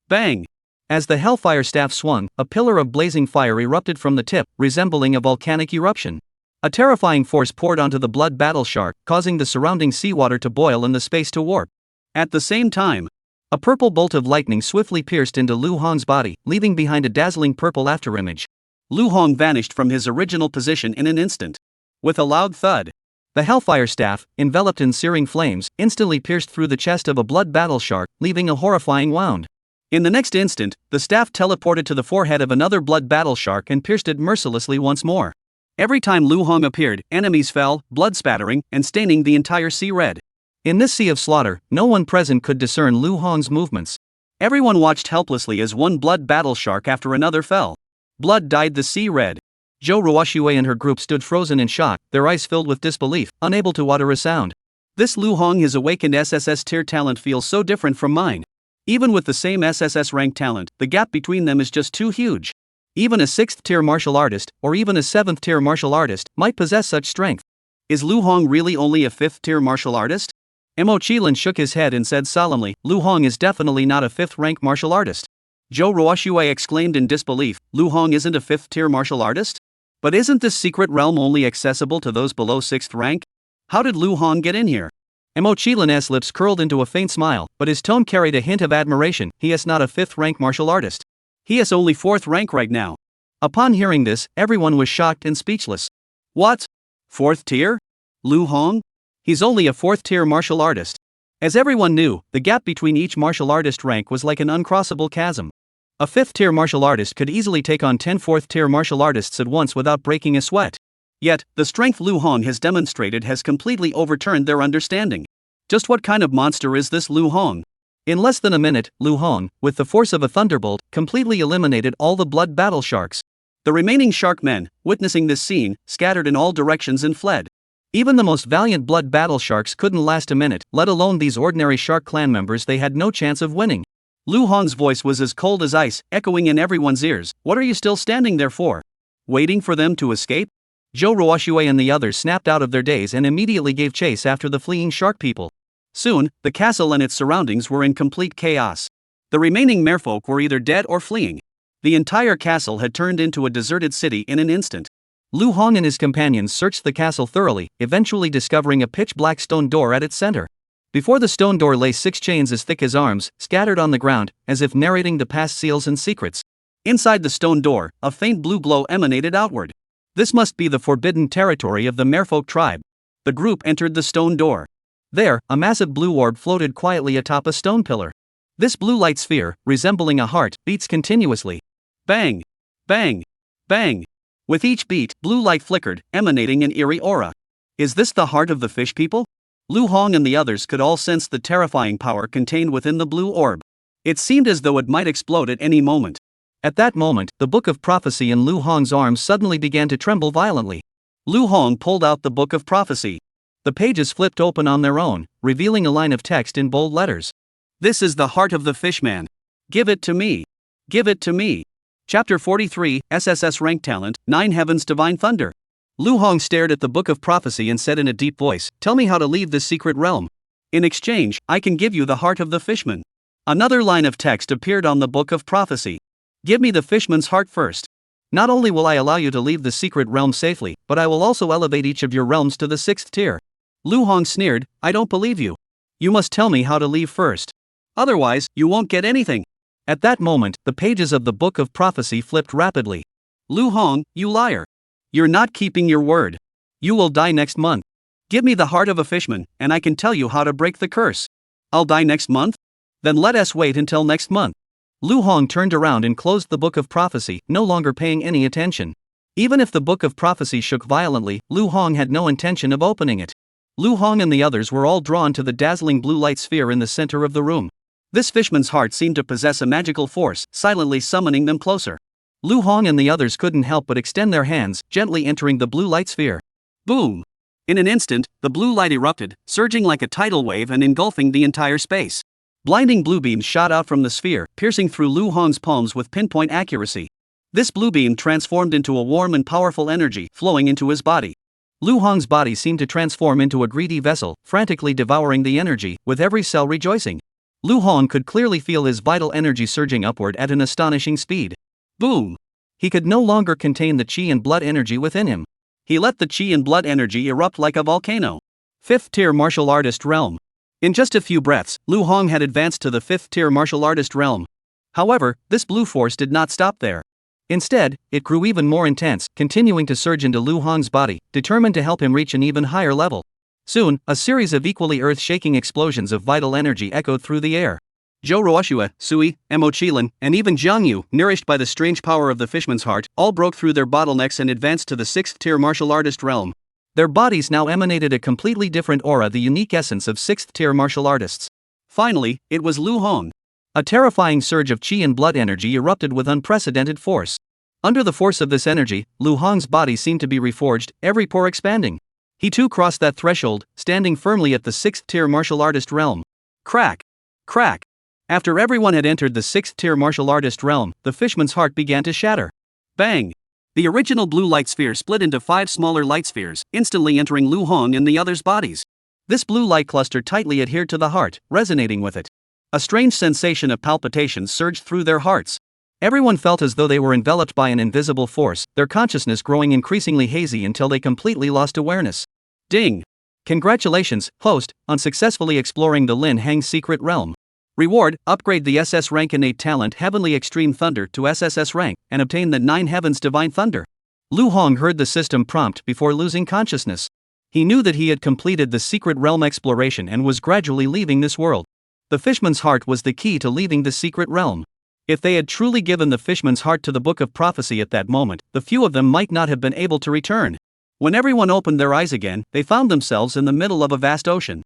Bang! As the Hellfire Staff swung, a pillar of blazing fire erupted from the tip, resembling a volcanic eruption. A terrifying force poured onto the blood battle shark, causing the surrounding seawater to boil and the space to warp. At the same time, a purple bolt of lightning swiftly pierced into Lu Hong's body, leaving behind a dazzling purple afterimage. Lu Hong vanished from his original position in an instant. With a loud thud, the Hellfire Staff, enveloped in searing flames, instantly pierced through the chest of a blood battle shark, leaving a horrifying wound. In the next instant, the staff teleported to the forehead of another blood battle shark and pierced it mercilessly once more. Every time Lu Hong appeared, enemies fell, blood spattering and staining the entire sea red. In this sea of slaughter, no one present could discern Lu Hong's movements. Everyone watched helplessly as one blood battle shark after another fell. Blood dyed the sea red. Zhou Ruoxue and her group stood frozen in shock, their eyes filled with disbelief, unable to utter a sound. This Lu Hong, his awakened SSS tier talent, feels so different from mine. Even with the same SSS rank talent, the gap between them is just too huge. Even a 6th tier martial artist, or even a 7th tier martial artist, might possess such strength. Is Lu Hong really only a 5th tier martial artist? Mo Qilin shook his head and said solemnly, Lu Hong is definitely not a 5th rank martial artist. Zhou Ruoxue exclaimed in disbelief, Lu Hong isn't a 5th tier martial artist? But isn't this secret realm only accessible to those below 6th rank? How did Lu Hong get in here? Mo Qilin's lips curled into a faint smile, but his tone carried a hint of admiration. He is not a 5th rank martial artist. He is only 4th rank right now. Upon hearing this, everyone was shocked and speechless. What? 4th tier? Lu Hong? He's only a 4th tier martial artist. As everyone knew, the gap between each martial artist rank was like an uncrossable chasm. A 5th tier martial artist could easily take on 10 4th tier martial artists at once without breaking a sweat. Yet, the strength Lu Hong has demonstrated has completely overturned their understanding. Just what kind of monster is this Lu Hong? In less than a minute, Lu Hong, with the force of a thunderbolt, completely eliminated all the blood battle sharks. The remaining shark men, witnessing this scene, scattered in all directions and fled. Even the most valiant blood battle sharks couldn't last a minute, let alone these ordinary shark clan members. They had no chance of winning. Lu Hong's voice was as cold as ice, echoing in everyone's ears. What are you still standing there for? Waiting for them to escape? Zhou Ruoxue and the others snapped out of their daze and immediately gave chase after the fleeing shark people. Soon, the castle and its surroundings were in complete chaos. The remaining merfolk were either dead or fleeing. The entire castle had turned into a deserted city in an instant. Lu Hong and his companions searched the castle thoroughly, eventually discovering a pitch-black stone door at its center. Before the stone door lay 6 chains as thick as arms, scattered on the ground, as if narrating the past seals and secrets. Inside the stone door, a faint blue glow emanated outward. This must be the forbidden territory of the merfolk tribe. The group entered the stone door. There, a massive blue orb floated quietly atop a stone pillar. This blue light sphere, resembling a heart, beats continuously. Bang! Bang! Bang! With each beat, blue light flickered, emanating an eerie aura. Is this the heart of the fish people? Lu Hong and the others could all sense the terrifying power contained within the blue orb. It seemed as though it might explode at any moment. At that moment, the Book of Prophecy in Lu Hong's arms suddenly began to tremble violently. Lu Hong pulled out the Book of Prophecy. The pages flipped open on their own, revealing a line of text in bold letters. This is the heart of the fishman. Give it to me. Give it to me. Chapter 43, SSS Rank Talent, 9 Heavens Divine Thunder. Lu Hong stared at the Book of Prophecy and said in a deep voice, Tell me how to leave this secret realm. In exchange, I can give you the heart of the fishman. Another line of text appeared on the Book of Prophecy. Give me the fishman's heart first. Not only will I allow you to leave the secret realm safely, but I will also elevate each of your realms to the 6th tier. Lu Hong sneered, I don't believe you. You must tell me how to leave first. Otherwise, you won't get anything. At that moment, the pages of the Book of Prophecy flipped rapidly. Lu Hong, you liar. You're not keeping your word. You will die next month. Give me the heart of a fishman, and I can tell you how to break the curse. I'll die next month? Then let us wait until next month. Lu Hong turned around and closed the Book of Prophecy, no longer paying any attention. Even if the Book of Prophecy shook violently, Lu Hong had no intention of opening it. Lu Hong and the others were all drawn to the dazzling blue light sphere in the center of the room. This fishman's heart seemed to possess a magical force, silently summoning them closer. Lu Hong and the others couldn't help but extend their hands, gently entering the blue light sphere. Boom! In an instant, the blue light erupted, surging like a tidal wave and engulfing the entire space. Blinding blue beams shot out from the sphere, piercing through Lu Hong's palms with pinpoint accuracy. This blue beam transformed into a warm and powerful energy, flowing into his body. Lu Hong's body seemed to transform into a greedy vessel, frantically devouring the energy, with every cell rejoicing. Lu Hong could clearly feel his vital energy surging upward at an astonishing speed. Boom! He could no longer contain the qi and blood energy within him. He let the qi and blood energy erupt like a volcano. 5th tier martial artist realm. In just a few breaths, Lu Hong had advanced to the 5th tier martial artist realm. However, this blue force did not stop there. Instead, it grew even more intense, continuing to surge into Lu Hong's body, determined to help him reach an even higher level. Soon, a series of equally earth-shaking explosions of vital energy echoed through the air. Zhou Ruoxue, Sui, Mo Qilin, and even Jiang Yu, nourished by the strange power of the fishman's heart, all broke through their bottlenecks and advanced to the 6th-tier martial artist realm. Their bodies now emanated a completely different aura, the unique essence of 6th-tier martial artists. Finally, it was Lu Hong. A terrifying surge of qi and blood energy erupted with unprecedented force. Under the force of this energy, Lu Hong's body seemed to be reforged, every pore expanding. He too crossed that threshold, standing firmly at the 6th-tier martial artist realm. Crack! Crack! After everyone had entered the 6th-tier martial artist realm, the fishman's heart began to shatter. Bang! The original blue light sphere split into 5 smaller light spheres, instantly entering Lu Hong and the others' bodies. This blue light cluster tightly adhered to the heart, resonating with it. A strange sensation of palpitations surged through their hearts. Everyone felt as though they were enveloped by an invisible force, their consciousness growing increasingly hazy until they completely lost awareness. Ding! Congratulations, host, on successfully exploring the Lin Hang secret realm. Reward: upgrade the SS rank innate talent Heavenly Extreme Thunder to SSS rank, and obtain the 9 Heavens Divine Thunder. Lu Hong heard the system prompt before losing consciousness. He knew that he had completed the secret realm exploration and was gradually leaving this world. The fishman's heart was the key to leaving the secret realm. If they had truly given the fishman's heart to the Book of Prophecy at that moment, the few of them might not have been able to return. When everyone opened their eyes again, they found themselves in the middle of a vast ocean.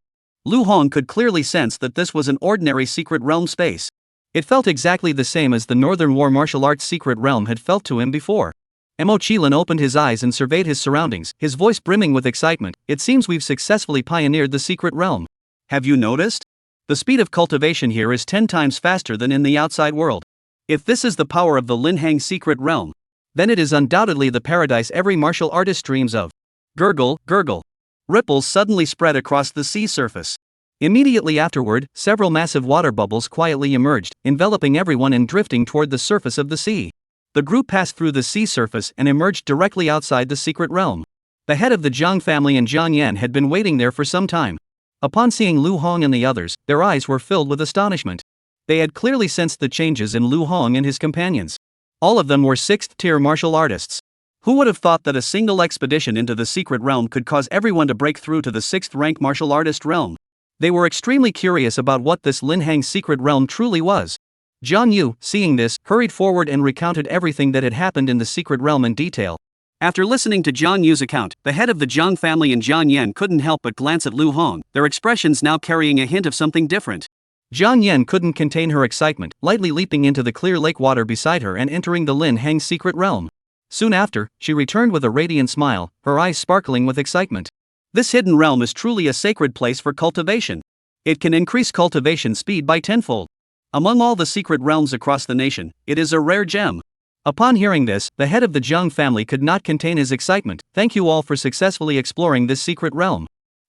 Lu Hong could clearly sense that this was an ordinary secret realm space. It felt exactly the same as the Northern War martial arts secret realm had felt to him before. Mo Qilin opened his eyes and surveyed his surroundings, his voice brimming with excitement. It seems we've successfully pioneered the secret realm. Have you noticed? The speed of cultivation here is 10 times faster than in the outside world. If this is the power of the Lin Hang secret realm, then it is undoubtedly the paradise every martial artist dreams of. Gurgle, gurgle. Ripples suddenly spread across the sea surface. Immediately afterward, several massive water bubbles quietly emerged, enveloping everyone and drifting toward the surface of the sea. The group passed through the sea surface and emerged directly outside the secret realm. The head of the Zhang family and Zhang Yan had been waiting there for some time. Upon seeing Lu Hong and the others, their eyes were filled with astonishment. They had clearly sensed the changes in Lu Hong and his companions. All of them were 6th-tier martial artists. Who would have thought that a single expedition into the secret realm could cause everyone to break through to the 6th-rank martial artist realm? They were extremely curious about what this Lin Hang secret realm truly was. Jiang Yu, seeing this, hurried forward and recounted everything that had happened in the secret realm in detail. After listening to Jiang Yu's account, the head of the Zhang family and Zhang Yan couldn't help but glance at Lu Hong, their expressions now carrying a hint of something different. Zhang Yan couldn't contain her excitement, lightly leaping into the clear lake water beside her and entering the Lin Hang secret realm. Soon after, she returned with a radiant smile, her eyes sparkling with excitement. This hidden realm is truly a sacred place for cultivation. It can increase cultivation speed by tenfold. Among all the secret realms across the nation, it is a rare gem. Upon hearing this, the head of the Zhang family could not contain his excitement. Thank you all for successfully exploring this secret realm.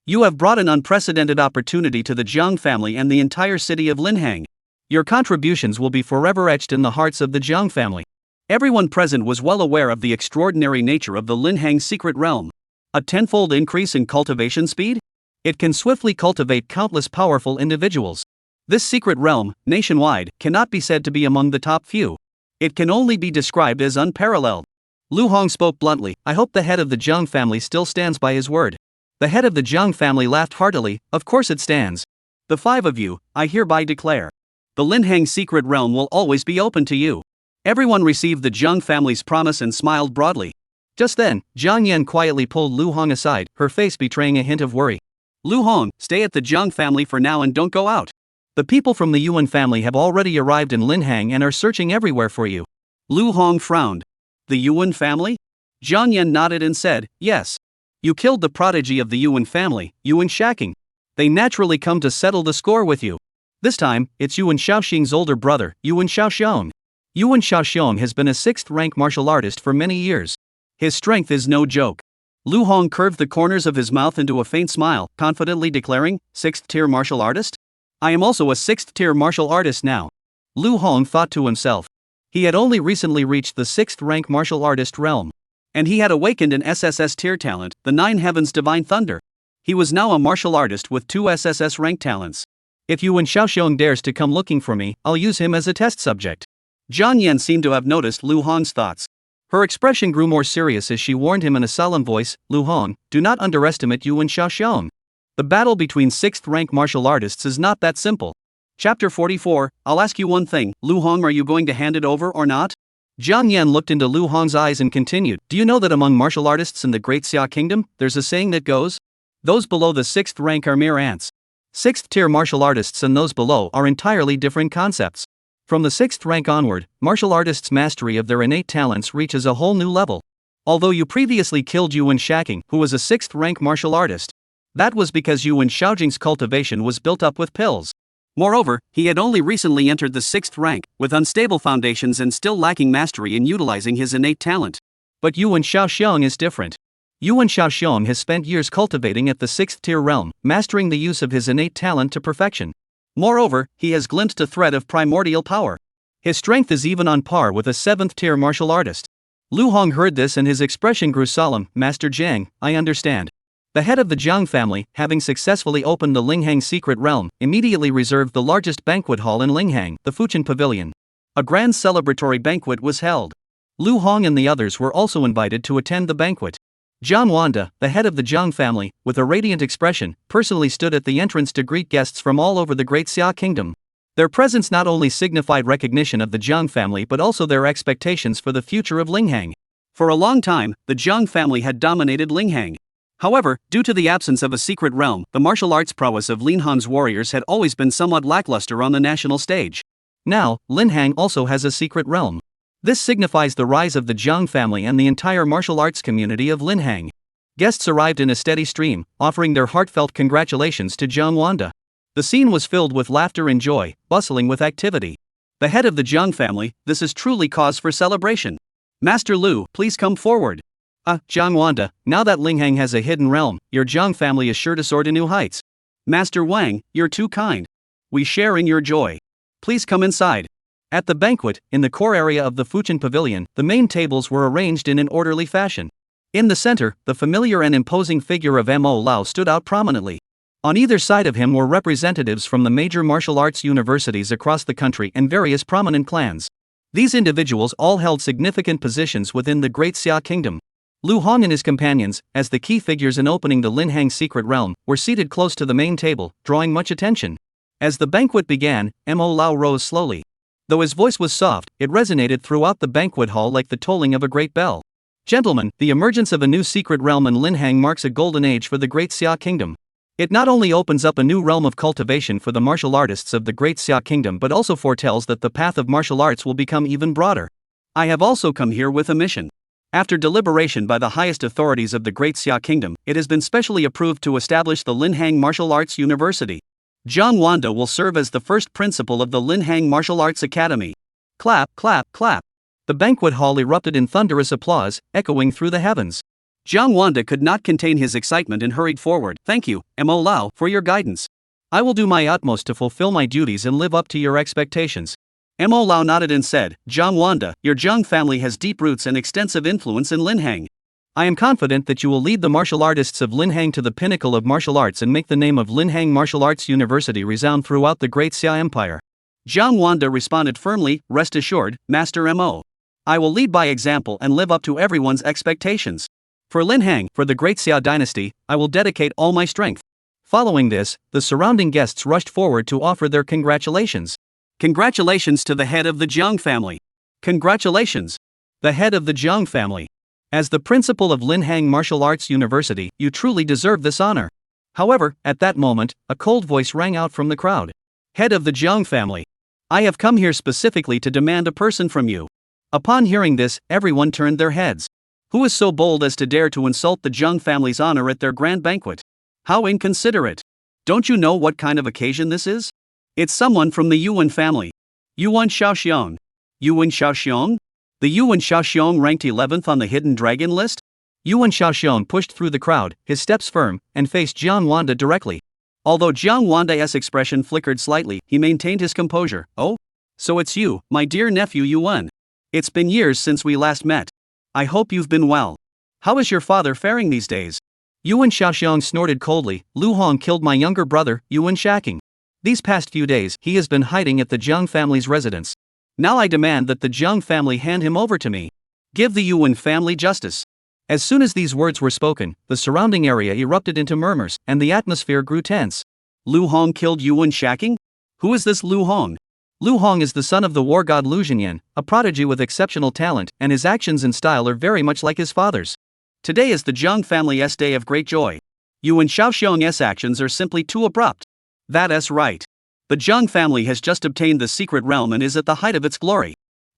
You have brought an unprecedented opportunity to the Zhang family and the entire city of Linhang. Your contributions will be forever etched in the hearts of the Zhang family. Everyone present was well aware of the extraordinary nature of the Linhang secret realm. A tenfold increase in cultivation speed? It can swiftly cultivate countless powerful individuals. This secret realm, nationwide, cannot be said to be among the top few. It can only be described as unparalleled. Lu Hong spoke bluntly. I hope the head of the Zhang family still stands by his word. The head of the Zhang family laughed heartily. Of course it stands. The 5 of you, I hereby declare. The Linhang secret realm will always be open to you. Everyone received the Zhang family's promise and smiled broadly. Just then, Zhang Yan quietly pulled Lu Hong aside, her face betraying a hint of worry. Lu Hong, stay at the Zhang family for now and don't go out. The people from the Yuan family have already arrived in Linhang and are searching everywhere for you. Lu Hong frowned. The Yuan family? Zhang Yan nodded and said, yes. You killed the prodigy of the Yuan family, Yuan Shaking. They naturally come to settle the score with you. This time, it's Yuan Shaoxing's older brother, Yuan Shaoxiong. Yuan Shaoxiong has been a 6th-rank martial artist for many years. His strength is no joke. Lu Hong curved the corners of his mouth into a faint smile, confidently declaring, 6th-tier martial artist? I am also a 6th-tier martial artist now. Lu Hong thought to himself. He had only recently reached the 6th-rank martial artist realm. And he had awakened an SSS tier talent, the 9 Heavens Divine Thunder. He was now a martial artist with 2 SSS rank talents. If Yuan Shaoxiong dares to come looking for me, I'll use him as a test subject. Jiang Yan seemed to have noticed Lu Hong's thoughts. Her expression grew more serious as she warned him in a solemn voice, Lu Hong, do not underestimate Yuan Xiaoxiong. The battle between 6th-rank martial artists is not that simple. Chapter 44, I'll ask you one thing, Lu Hong, are you going to hand it over or not? Jiang Yan looked into Lu Hong's eyes and continued, do you know that among martial artists in the Great Xia Kingdom, there's a saying that goes? Those below the 6th rank are mere ants. 6th-tier martial artists and those below are entirely different concepts. From the 6th rank onward, martial artists' mastery of their innate talents reaches a whole new level. Although you previously killed Yuan Xiaoqing, who was a 6th rank martial artist, that was because Yuan Xiaoqing's cultivation was built up with pills. Moreover, he had only recently entered the 6th rank, with unstable foundations and still lacking mastery in utilizing his innate talent. But Yuan Xiaoxiong is different. Yuan Xiaoxiong has spent years cultivating at the 6th-tier realm, mastering the use of his innate talent to perfection. Moreover, he has glimpsed a thread of primordial power. His strength is even on par with a 7th-tier martial artist. Lu Hong heard this and his expression grew solemn. Master Jiang, I understand. The head of the Jiang family, having successfully opened the Linghang secret realm, immediately reserved the largest banquet hall in Linghang, the Fuchin Pavilion. A grand celebratory banquet was held. Lu Hong and the others were also invited to attend the banquet. Jiang Wanda, the head of the Jiang family, with a radiant expression, personally stood at the entrance to greet guests from all over the Great Xia Kingdom. Their presence not only signified recognition of the Jiang family but also their expectations for the future of Linghang. For a long time, the Jiang family had dominated Linghang. However, due to the absence of a secret realm, the martial arts prowess of Linhang's warriors had always been somewhat lackluster on the national stage. Now, Linhang also has a secret realm. This signifies the rise of the Jiang family and the entire martial arts community of Linhang. Guests arrived in a steady stream, offering their heartfelt congratulations to Jiang Wanda. The scene was filled with laughter and joy, bustling with activity. The head of the Jiang family, this is truly cause for celebration. Master Lu, please come forward. Jiang Wanda, now that Linghang has a hidden realm, your Jiang family is sure to soar to new heights. Master Wang, you're too kind. We share in your joy. Please come inside. At the banquet, in the core area of the Fuchin Pavilion, the main tables were arranged in an orderly fashion. In the center, the familiar and imposing figure of Mo Lao stood out prominently. On either side of him were representatives from the major martial arts universities across the country and various prominent clans. These individuals all held significant positions within the Great Xia Kingdom. Lu Hong and his companions, as the key figures in opening the Linhang secret realm, were seated close to the main table, drawing much attention. As the banquet began, Mo Lao rose slowly. Though his voice was soft, it resonated throughout the banquet hall like the tolling of a great bell. Gentlemen, the emergence of a new secret realm in Linhang marks a golden age for the Great Xia Kingdom. It not only opens up a new realm of cultivation for the martial artists of the Great Xia Kingdom but also foretells that the path of martial arts will become even broader. I have also come here with a mission. After deliberation by the highest authorities of the Great Xia Kingdom, it has been specially approved to establish the Linhang Martial Arts University. Jiang Wanda will serve as the first principal of the Linhang Martial Arts Academy. Clap, clap, clap. The banquet hall erupted in thunderous applause, echoing through the heavens. Jiang Wanda could not contain his excitement and hurried forward. Thank you, Mo Lao, for your guidance. I will do my utmost to fulfill my duties and live up to your expectations. Mo Lao nodded and said, Jiang Wanda, your Jiang family has deep roots and extensive influence in Linhang. I am confident that you will lead the martial artists of Linhang to the pinnacle of martial arts and make the name of Linhang Martial Arts University resound throughout the Great Xia Empire. Jiang Wanda responded firmly, rest assured, Master Mo. I will lead by example and live up to everyone's expectations. For Linhang, for the Great Xia dynasty, I will dedicate all my strength. Following this, the surrounding guests rushed forward to offer their congratulations. Congratulations to the head of the Jiang family. Congratulations. The head of the Jiang family. As the principal of Linhang Martial Arts University, you truly deserve this honor. However, at that moment, a cold voice rang out from the crowd. Head of the Jiang family. I have come here specifically to demand a person from you. Upon hearing this, everyone turned their heads. Who is so bold as to dare to insult the Jiang family's honor at their grand banquet? How inconsiderate. Don't you know what kind of occasion this is? It's someone from the Yuan family. Yuan Xiaoxiong. Yuan Xiaoxiong? The Yuan Xiaoxiong ranked 11th on the Hidden Dragon list? Yuan Xiaoxiong pushed through the crowd, his steps firm, and faced Jiang Wanda directly. Although Jiang Wanda's expression flickered slightly, he maintained his composure. Oh? So it's you, my dear nephew Yuan. It's been years since we last met. I hope you've been well. How is your father faring these days? Yuan Xiaoxiong snorted coldly. Lu Hong killed my younger brother, Yuan Xiaoqing. These past few days, he has been hiding at the Jiang family's residence. Now I demand that the Jiang family hand him over to me. Give the Yuan family justice. As soon as these words were spoken, the surrounding area erupted into murmurs, and the atmosphere grew tense. Lu Hong killed Yuan Shaking? Who is this Lu Hong? Lu Hong is the son of the war god Lu Zhenyan, a prodigy with exceptional talent, and his actions and style are very much like his father's. Today is the Jiang family's day of great joy. Yuan Shaoxiong's actions are simply too abrupt. That's right. The Jiang family has just obtained the secret realm and is at the height of its glory.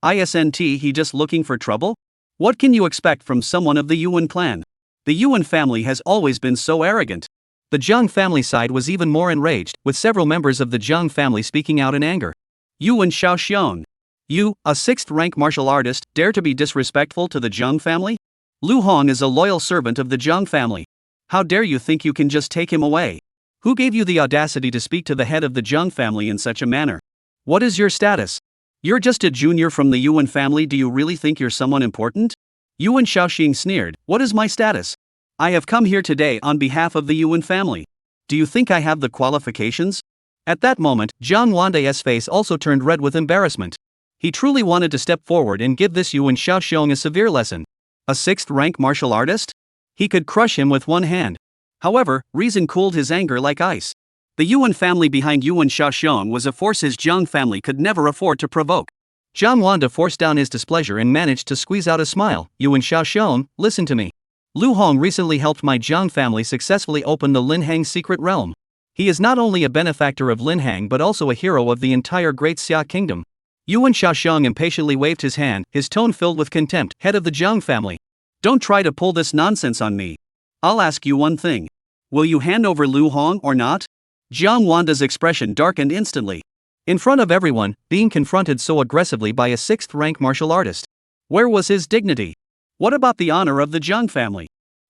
Isn't he just looking for trouble? What can you expect from someone of the Yuan clan? The Yuan family has always been so arrogant. The Jiang family side was even more enraged, with several members of the Jiang family speaking out in anger. Yuan Shaoxiong. You, a 6th rank martial artist, dare to be disrespectful to the Jiang family? Lu Hong is a loyal servant of the Jiang family. How dare you think you can just take him away? Who gave you the audacity to speak to the head of the Jiang family in such a manner? What is your status? You're just a junior from the Yuan family. Do you really think you're someone important? Yuan Shaoxing sneered. What is my status? I have come here today on behalf of the Yuan family. Do you think I have the qualifications? At that moment, Jiang Wanda's face also turned red with embarrassment. He truly wanted to step forward and give this Yuan Shaoxiong a severe lesson. A 6th rank martial artist? He could crush him with one hand. However, reason cooled his anger like ice. The Yuan family behind Yuan Shaoxiong was a force his Jiang family could never afford to provoke. Jiang Wanda forced down his displeasure and managed to squeeze out a smile. Yuan Shaoxiong, listen to me. Lu Hong recently helped my Jiang family successfully open the Linhang secret realm. He is not only a benefactor of Linhang but also a hero of the entire Great Xia Kingdom. Yuan Shaoxiong impatiently waved his hand, his tone filled with contempt. Head of the Jiang family. Don't try to pull this nonsense on me. I'll ask you one thing. Will you hand over Lu Hong or not? Jiang Wanda's expression darkened instantly. In front of everyone, being confronted so aggressively by a 6th rank martial artist. Where was his dignity? What about the honor of the Jiang family?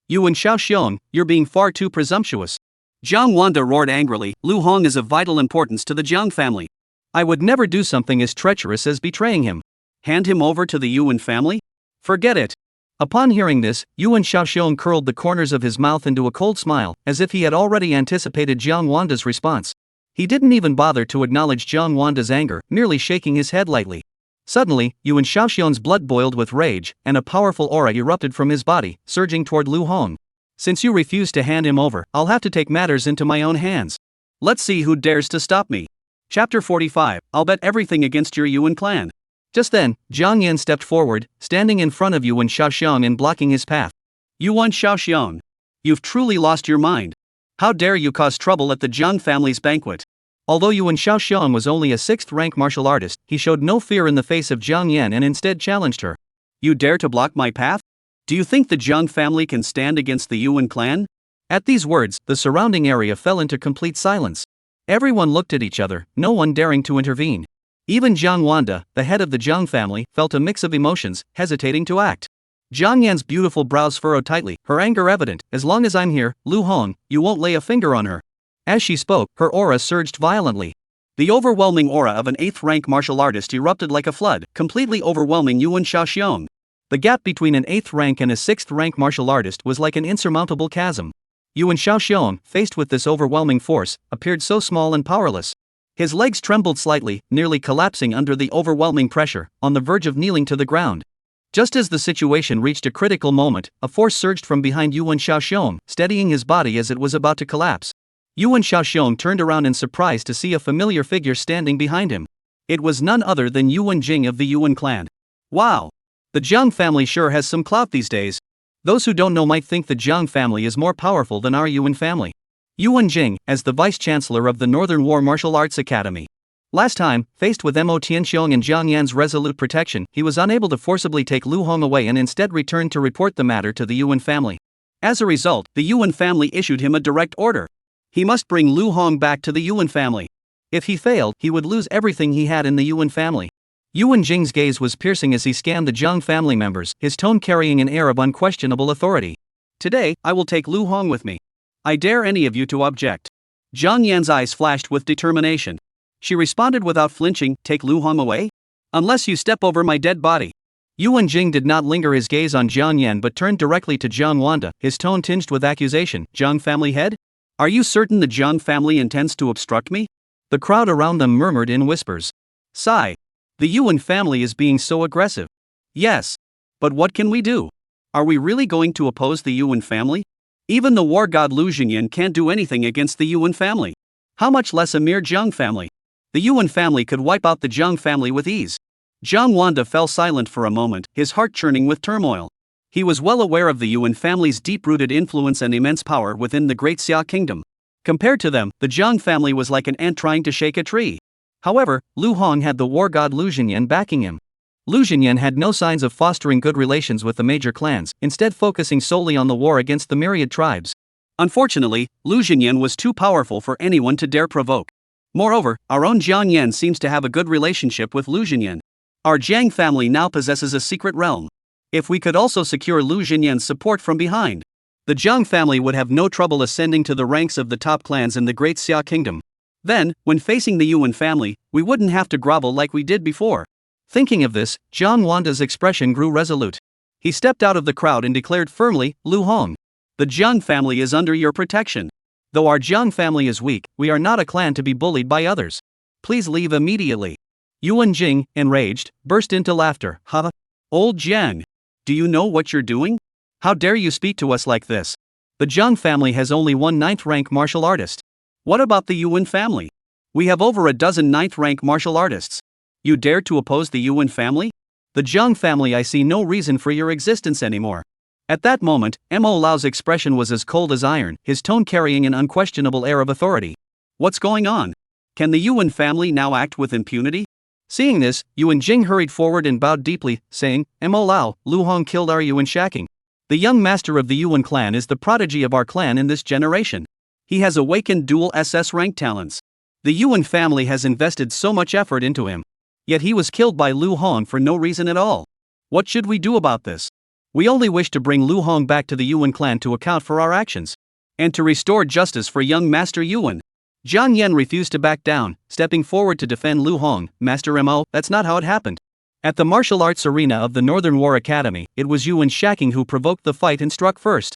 Yuan Shaoxiong, you're being far too presumptuous. Jiang Wanda roared angrily. Lu Hong is of vital importance to the Jiang family. I would never do something as treacherous as betraying him. Hand him over to the Yuan family? Forget it. Upon hearing this, Yuan Shaoxiong curled the corners of his mouth into a cold smile, as if he had already anticipated Jiang Wanda's response. He didn't even bother to acknowledge Jiang Wanda's anger, merely shaking his head lightly. Suddenly, Yuan Shaoxiong's blood boiled with rage, and a powerful aura erupted from his body, surging toward Lu Hong. Since you refuse to hand him over, I'll have to take matters into my own hands. Let's see who dares to stop me. Chapter 45, I'll bet everything against your Yuan clan. Just then, Jiang Yan stepped forward, standing in front of Yuan Shaoxiong and blocking his path. Yuan Shaoxiong. You've truly lost your mind. How dare you cause trouble at the Jiang family's banquet? Although Yuan Shaoxiong was only a 6th rank martial artist, he showed no fear in the face of Jiang Yan and instead challenged her. You dare to block my path? Do you think the Jiang family can stand against the Yuan clan? At these words, the surrounding area fell into complete silence. Everyone looked at each other, no one daring to intervene. Even Jiang Wanda, the head of the Jiang family, felt a mix of emotions, hesitating to act. Jiang Yan's beautiful brows furrowed tightly, her anger evident. As long as I'm here, Lu Hong, you won't lay a finger on her. As she spoke, her aura surged violently. The overwhelming aura of an 8th rank martial artist erupted like a flood, completely overwhelming Yuan Shaoxiong. The gap between an 8th rank and a 6th rank martial artist was like an insurmountable chasm. Yuan Shaoxiong, faced with this overwhelming force, appeared so small and powerless. His legs trembled slightly, nearly collapsing under the overwhelming pressure, on the verge of kneeling to the ground. Just as the situation reached a critical moment, a force surged from behind Yuan Shaoxiong, steadying his body as it was about to collapse. Yuan Shaoxiong turned around in surprise to see a familiar figure standing behind him. It was none other than Yuan Jing of the Yuan clan. Wow! The Jiang family sure has some clout these days. Those who don't know might think the Jiang family is more powerful than our Yuan family. Yuan Jing, as the vice-chancellor of the Northern War Martial Arts Academy. Last time, faced with Mo Tianxiong and Jiang Yan's resolute protection, he was unable to forcibly take Lu Hong away and instead returned to report the matter to the Yuan family. As a result, the Yuan family issued him a direct order. He must bring Lu Hong back to the Yuan family. If he failed, he would lose everything he had in the Yuan family. Yuan Jing's gaze was piercing as he scanned the Jiang family members, his tone carrying an air of unquestionable authority. Today, I will take Lu Hong with me. I dare any of you to object. Jiang Yan's eyes flashed with determination. She responded without flinching, take Lu Hong away? Unless you step over my dead body. Yuan Jing did not linger his gaze on Jiang Yan but turned directly to Jiang Wanda, his tone tinged with accusation. Jiang family head? Are you certain the Jiang family intends to obstruct me? The crowd around them murmured in whispers. Sigh. The Yuan family is being so aggressive. Yes. But what can we do? Are we really going to oppose the Yuan family? Even the war god Lu Xinyan can't do anything against the Yuan family. How much less a mere Zhang family? The Yuan family could wipe out the Zhang family with ease. Zhang Wanda fell silent for a moment, his heart churning with turmoil. He was well aware of the Yuan family's deep-rooted influence and immense power within the Great Xia Kingdom. Compared to them, the Zhang family was like an ant trying to shake a tree. However, Lu Hong had the war god Lu Xinyan backing him. Lu Xinyan had no signs of fostering good relations with the major clans, instead focusing solely on the war against the myriad tribes. Unfortunately, Lu Xinyan was too powerful for anyone to dare provoke. Moreover, our own Jiang Yan seems to have a good relationship with Lu Xinyan. Our Jiang family now possesses a secret realm. If we could also secure Lu Xinyan's support from behind, the Jiang family would have no trouble ascending to the ranks of the top clans in the Great Xia Kingdom. Then, when facing the Yuan family, we wouldn't have to grovel like we did before. Thinking of this, Zhang Wanda's expression grew resolute. He stepped out of the crowd and declared firmly, Lu Hong, the Jiang family is under your protection. Though our Jiang family is weak, we are not a clan to be bullied by others. Please leave immediately. Yuan Jing, enraged, burst into laughter. Ha! Old Jiang! Do you know what you're doing? How dare you speak to us like this? The Jiang family has only one 9th rank martial artist. What about the Yuan family? We have over a dozen 9th rank martial artists. You dare to oppose the Yuan family? The Jiang family, I see no reason for your existence anymore. At that moment, Mo Lao's expression was as cold as iron, his tone carrying an unquestionable air of authority. What's going on? Can the Yuan family now act with impunity? Seeing this, Yuan Jing hurried forward and bowed deeply, saying, Mo Lao, Lu Hong killed our Yuan Shaking. The young master of the Yuan clan is the prodigy of our clan in this generation. He has awakened dual SS rank talents. The Yuan family has invested so much effort into him. Yet he was killed by Lu Hong for no reason at all. What should we do about this? We only wish to bring Lu Hong back to the Yuan clan to account for our actions. And to restore justice for young Master Yuan. Jiang Yan refused to back down, stepping forward to defend Lu Hong. Master Mo, that's not how it happened. At the martial arts arena of the Northern War Academy, it was Yuan Shaking who provoked the fight and struck first.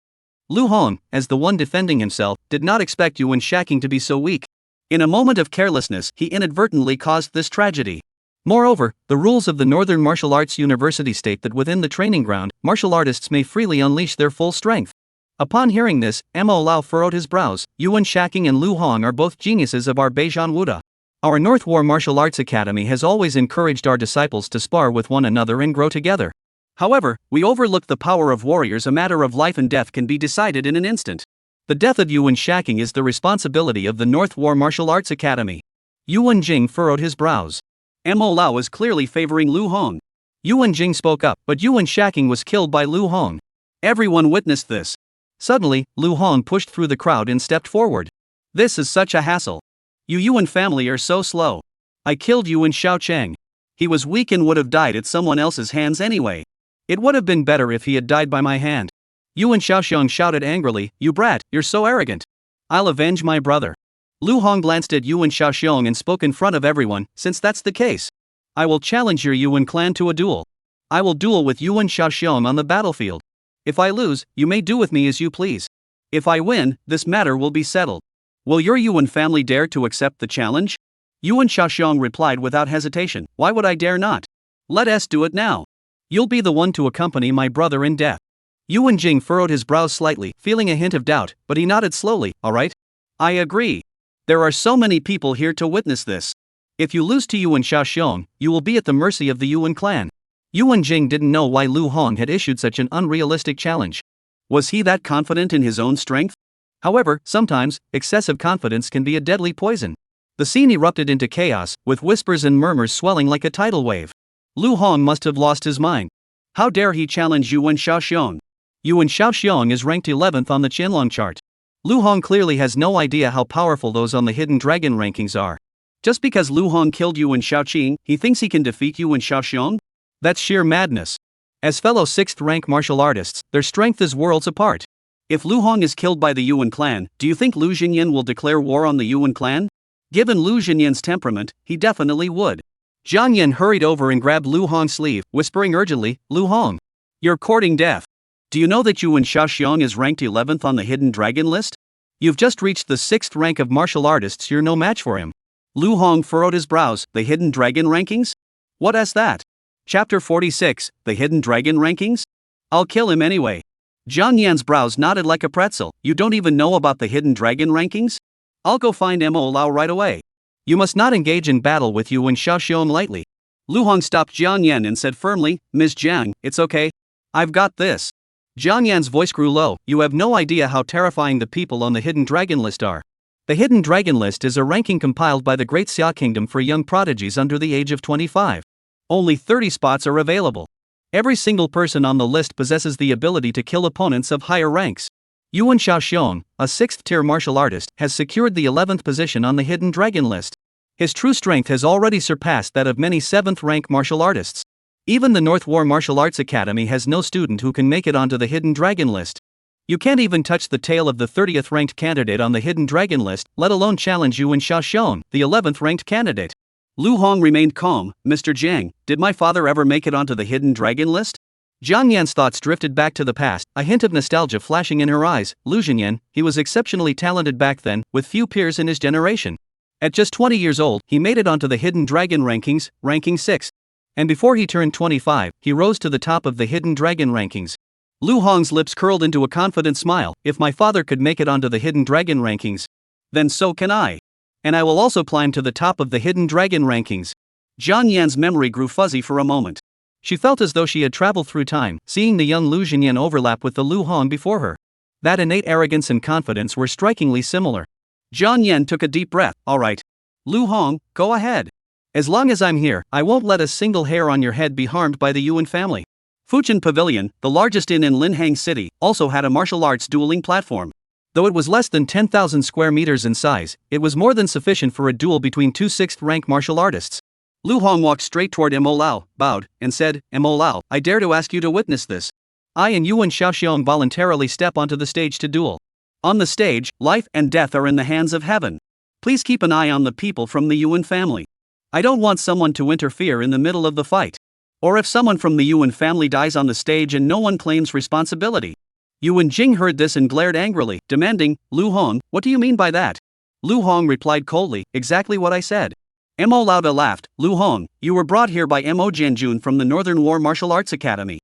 Lu Hong, as the one defending himself, did not expect Yuan Shaking to be so weak. In a moment of carelessness, he inadvertently caused this tragedy. Moreover, the rules of the Northern Martial Arts University state that within the training ground, martial artists may freely unleash their full strength. Upon hearing this, Mo Lao furrowed his brows. Yuan Shaking and Lu Hong are both geniuses of our Beijian Wuda. Our North War Martial Arts Academy has always encouraged our disciples to spar with one another and grow together. However, we overlook the power of warriors. A matter of life and death can be decided in an instant. The death of Yuan Shaking is the responsibility of the North War Martial Arts Academy. Yuan Jing furrowed his brows. Mo Lao was clearly favoring Lu Hong. Yuan Jing spoke up, but Yuan Shaking was killed by Lu Hong. Everyone witnessed this. Suddenly, Lu Hong pushed through the crowd and stepped forward. This is such a hassle. You Yuan family are so slow. I killed Yuan Shaocheng. He was weak and would have died at someone else's hands anyway. It would have been better if he had died by my hand. Yuan Shaoxiang shouted angrily, You brat, you're so arrogant. I'll avenge my brother. Lu Hong glanced at Yuan Shaoxiang and spoke in front of everyone. Since that's the case, I will challenge your Yuan clan to a duel. I will duel with Yuan Shaoxiang on the battlefield. If I lose, you may do with me as you please. If I win, this matter will be settled. Will your Yuan family dare to accept the challenge? Yuan Shaoxiang replied without hesitation, Why would I dare not? Let us do it now. You'll be the one to accompany my brother in death. Yuan Jing furrowed his brows slightly, feeling a hint of doubt, but he nodded slowly. All right. I agree. There are so many people here to witness this. If you lose to Yuan Shaoxiang, you will be at the mercy of the Yuan clan. Yuan Jing didn't know why Lu Hong had issued such an unrealistic challenge. Was he that confident in his own strength? However, sometimes, excessive confidence can be a deadly poison. The scene erupted into chaos, with whispers and murmurs swelling like a tidal wave. Lu Hong must have lost his mind. How dare he challenge Yuan Shaoxiang? Yuan Shaoxiang is ranked 11th on the Qianlong chart. Lu Hong clearly has no idea how powerful those on the Hidden Dragon rankings are. Just because Lu Hong killed Yuan Shaoqing, he thinks he can defeat Yuan Shaoxiang? That's sheer madness. As fellow 6th rank martial artists, their strength is worlds apart. If Lu Hong is killed by the Yuan clan, do you think Lu Xinyan will declare war on the Yuan clan? Given Lu Xinyan's temperament, he definitely would. Jiang Yan hurried over and grabbed Lu Hong's sleeve, whispering urgently, Lu Hong, you're courting death. Do you know that Yuan Shaoxiang is ranked 11th on the Hidden Dragon list? You've just reached the 6th rank of martial artists, you're no match for him. Lu Hong furrowed his brows. The Hidden Dragon rankings? What's that? Chapter 46, The Hidden Dragon Rankings? I'll kill him anyway. Jiang Yan's brows knotted like a pretzel. You don't even know about the Hidden Dragon Rankings? I'll go find Mo Lao right away. You must not engage in battle with Yuan Xiaoxiong lightly. Lu Hong stopped Jiang Yan and said firmly, Ms. Jiang, it's okay. I've got this. Jiang Yan's voice grew low. You have no idea how terrifying the people on the Hidden Dragon List are. The Hidden Dragon List is a ranking compiled by the Great Xia Kingdom for young prodigies under the age of 25. Only 30 spots are available. Every single person on the list possesses the ability to kill opponents of higher ranks. Yuan Xiaoxiong, a 6th-tier martial artist, has secured the 11th position on the Hidden Dragon List. His true strength has already surpassed that of many 7th-rank martial artists. Even the North War Martial Arts Academy has no student who can make it onto the Hidden Dragon List. You can't even touch the tail of the 30th-ranked candidate on the Hidden Dragon List, let alone challenge Yuan Xiaoxiong, the 11th-ranked candidate. Lu Hong remained calm. Mr. Jiang, did my father ever make it onto the Hidden Dragon List? Jiang Yan's thoughts drifted back to the past, a hint of nostalgia flashing in her eyes. Lu Zhenyan, he was exceptionally talented back then, with few peers in his generation. At just 20 years old, he made it onto the Hidden Dragon Rankings, ranking 6th. And before he turned 25, he rose to the top of the Hidden Dragon Rankings. Lu Hong's lips curled into a confident smile. If my father could make it onto the Hidden Dragon Rankings, then so can I. And I will also climb to the top of the Hidden Dragon Rankings. Jiang Yan's memory grew fuzzy for a moment. She felt as though she had traveled through time, seeing the young Lu Zhenyan overlap with the Lu Hong before her. That innate arrogance and confidence were strikingly similar. Jiang Yan took a deep breath. All right. Lu Hong, go ahead. As long as I'm here, I won't let a single hair on your head be harmed by the Yuan family. Fuchin Pavilion, the largest inn in Linhang City, also had a martial arts dueling platform. Though it was less than 10,000 square meters in size, it was more than sufficient for a duel between two 6th-rank martial artists. Lu Hong walked straight toward Mo Lao, bowed, and said, Mo Lao, I dare to ask you to witness this. I and Yuan Xiaoxiong voluntarily step onto the stage to duel. On the stage, life and death are in the hands of heaven. Please keep an eye on the people from the Yuan family. I don't want someone to interfere in the middle of the fight. Or if someone from the Yuan family dies on the stage and no one claims responsibility. Yuan Jing heard this and glared angrily, demanding, Lu Hong, what do you mean by that? Lu Hong replied coldly, exactly what I said. Mo Lauda laughed. Lu Hong, you were brought here by Mo Jianjun from the Northern War Martial Arts Academy.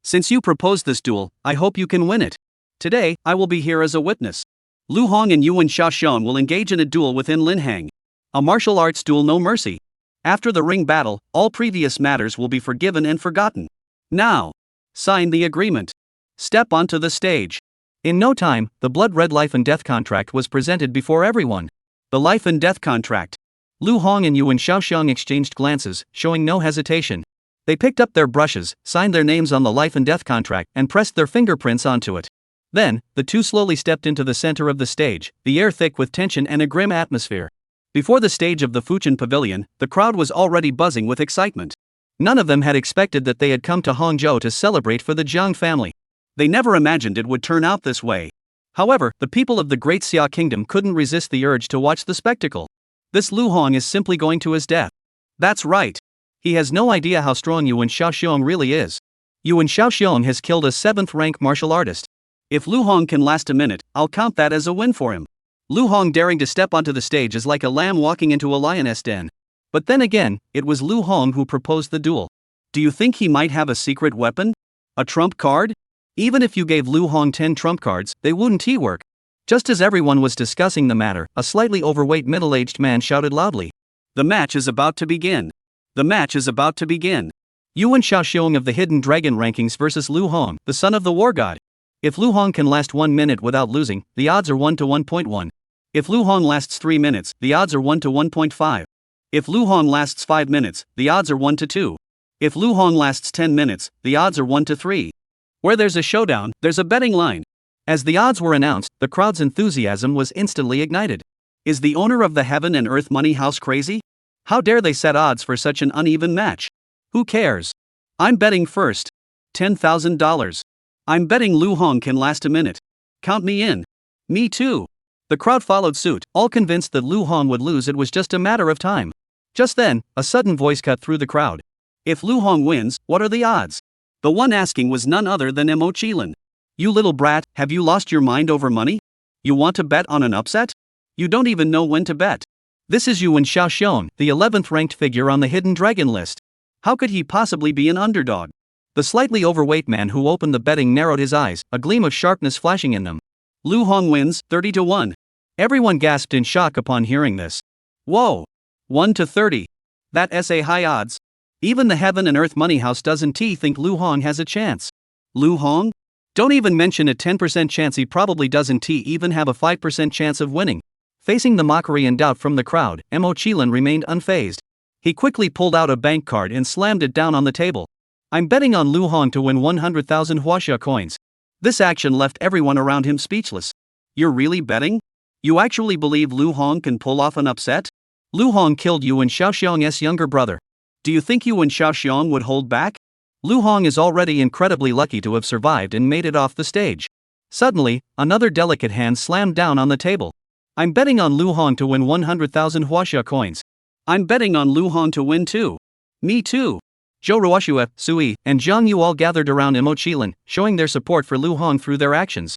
Since you proposed this duel, I hope you can win it. Today, I will be here as a witness. Lu Hong and Yuan Xiaoxiong will engage in a duel within Linhang. A martial arts duel, no mercy. After the ring battle, all previous matters will be forgiven and forgotten. Now, sign the agreement. Step onto the stage. In no time, the blood-red life and death contract was presented before everyone. The life and death contract. Lu Hong and Yuan Xiaoxiong exchanged glances, showing no hesitation. They picked up their brushes, signed their names on the life and death contract, and pressed their fingerprints onto it. Then, the two slowly stepped into the center of the stage, the air thick with tension and a grim atmosphere. Before the stage of the Fuchin Pavilion, the crowd was already buzzing with excitement. None of them had expected that they had come to Hangzhou to celebrate for the Jiang family. They never imagined it would turn out this way. However, the people of the Great Xia Kingdom couldn't resist the urge to watch the spectacle. This Lu Hong is simply going to his death. That's right. He has no idea how strong Yuan Xiaoxiong really is. Yuan Xiaoxiong has killed a 7th-rank martial artist. If Lu Hong can last a minute, I'll count that as a win for him. Lu Hong daring to step onto the stage is like a lamb walking into a lioness den. But then again, it was Lu Hong who proposed the duel. Do you think he might have a secret weapon? A trump card? Even if you gave Lu Hong 10 trump cards, they wouldn't work. Just as everyone was discussing the matter, a slightly overweight middle-aged man shouted loudly. The match is about to begin. The match is about to begin. Yuan Xiaoxiong of the Hidden Dragon Rankings versus Lu Hong, the son of the war god. If Lu Hong can last 1 minute without losing, the odds are 1 to 1.1. If Lu Hong lasts 3 minutes, the odds are 1 to 1.5. If Lu Hong lasts 5 minutes, the odds are 1 to 2. If Lu Hong lasts 10 minutes, the odds are 1 to 3. Where there's a showdown, there's a betting line. As the odds were announced, the crowd's enthusiasm was instantly ignited. Is the owner of the Heaven and Earth Money House crazy? How dare they set odds for such an uneven match? Who cares? I'm betting first. $10,000. I'm betting Lu Hong can last a minute. Count me in. Me too. The crowd followed suit, all convinced that Lu Hong would lose. It was just a matter of time. Just then, a sudden voice cut through the crowd. If Lu Hong wins, what are the odds? The one asking was none other than Mo Qilin. You little brat, have you lost your mind over money? You want to bet on an upset? You don't even know when to bet. This is Yuan Xiaoxiong, the 11th ranked figure on the Hidden Dragon list. How could he possibly be an underdog? The slightly overweight man who opened the betting narrowed his eyes, a gleam of sharpness flashing in them. Lu Hong wins, 30-1. Everyone gasped in shock upon hearing this. Whoa! 1-30. That's a high odds. Even the Heaven and Earth Money House doesn't think Lu Hong has a chance. Lu Hong? Don't even mention a 10% chance. He probably doesn't even have a 5% chance of winning. Facing the mockery and doubt from the crowd, Mo Qilin remained unfazed. He quickly pulled out a bank card and slammed it down on the table. I'm betting on Lu Hong to win 100,000 huaxia coins. This action left everyone around him speechless. You're really betting? You actually believe Lu Hong can pull off an upset? Lu Hong killed Yuan Shaoxiong's younger brother. Do you think Yuan Shaoxiong would hold back? Lu Hong is already incredibly lucky to have survived and made it off the stage. Suddenly, another delicate hand slammed down on the table. I'm betting on Lu Hong to win 100,000 huaxia coins. I'm betting on Lu Hong to win too. Me too. Zhou Ruoxue, Sui, and Zhang Yu all gathered around Mo Qilin, showing their support for Lu Hong through their actions.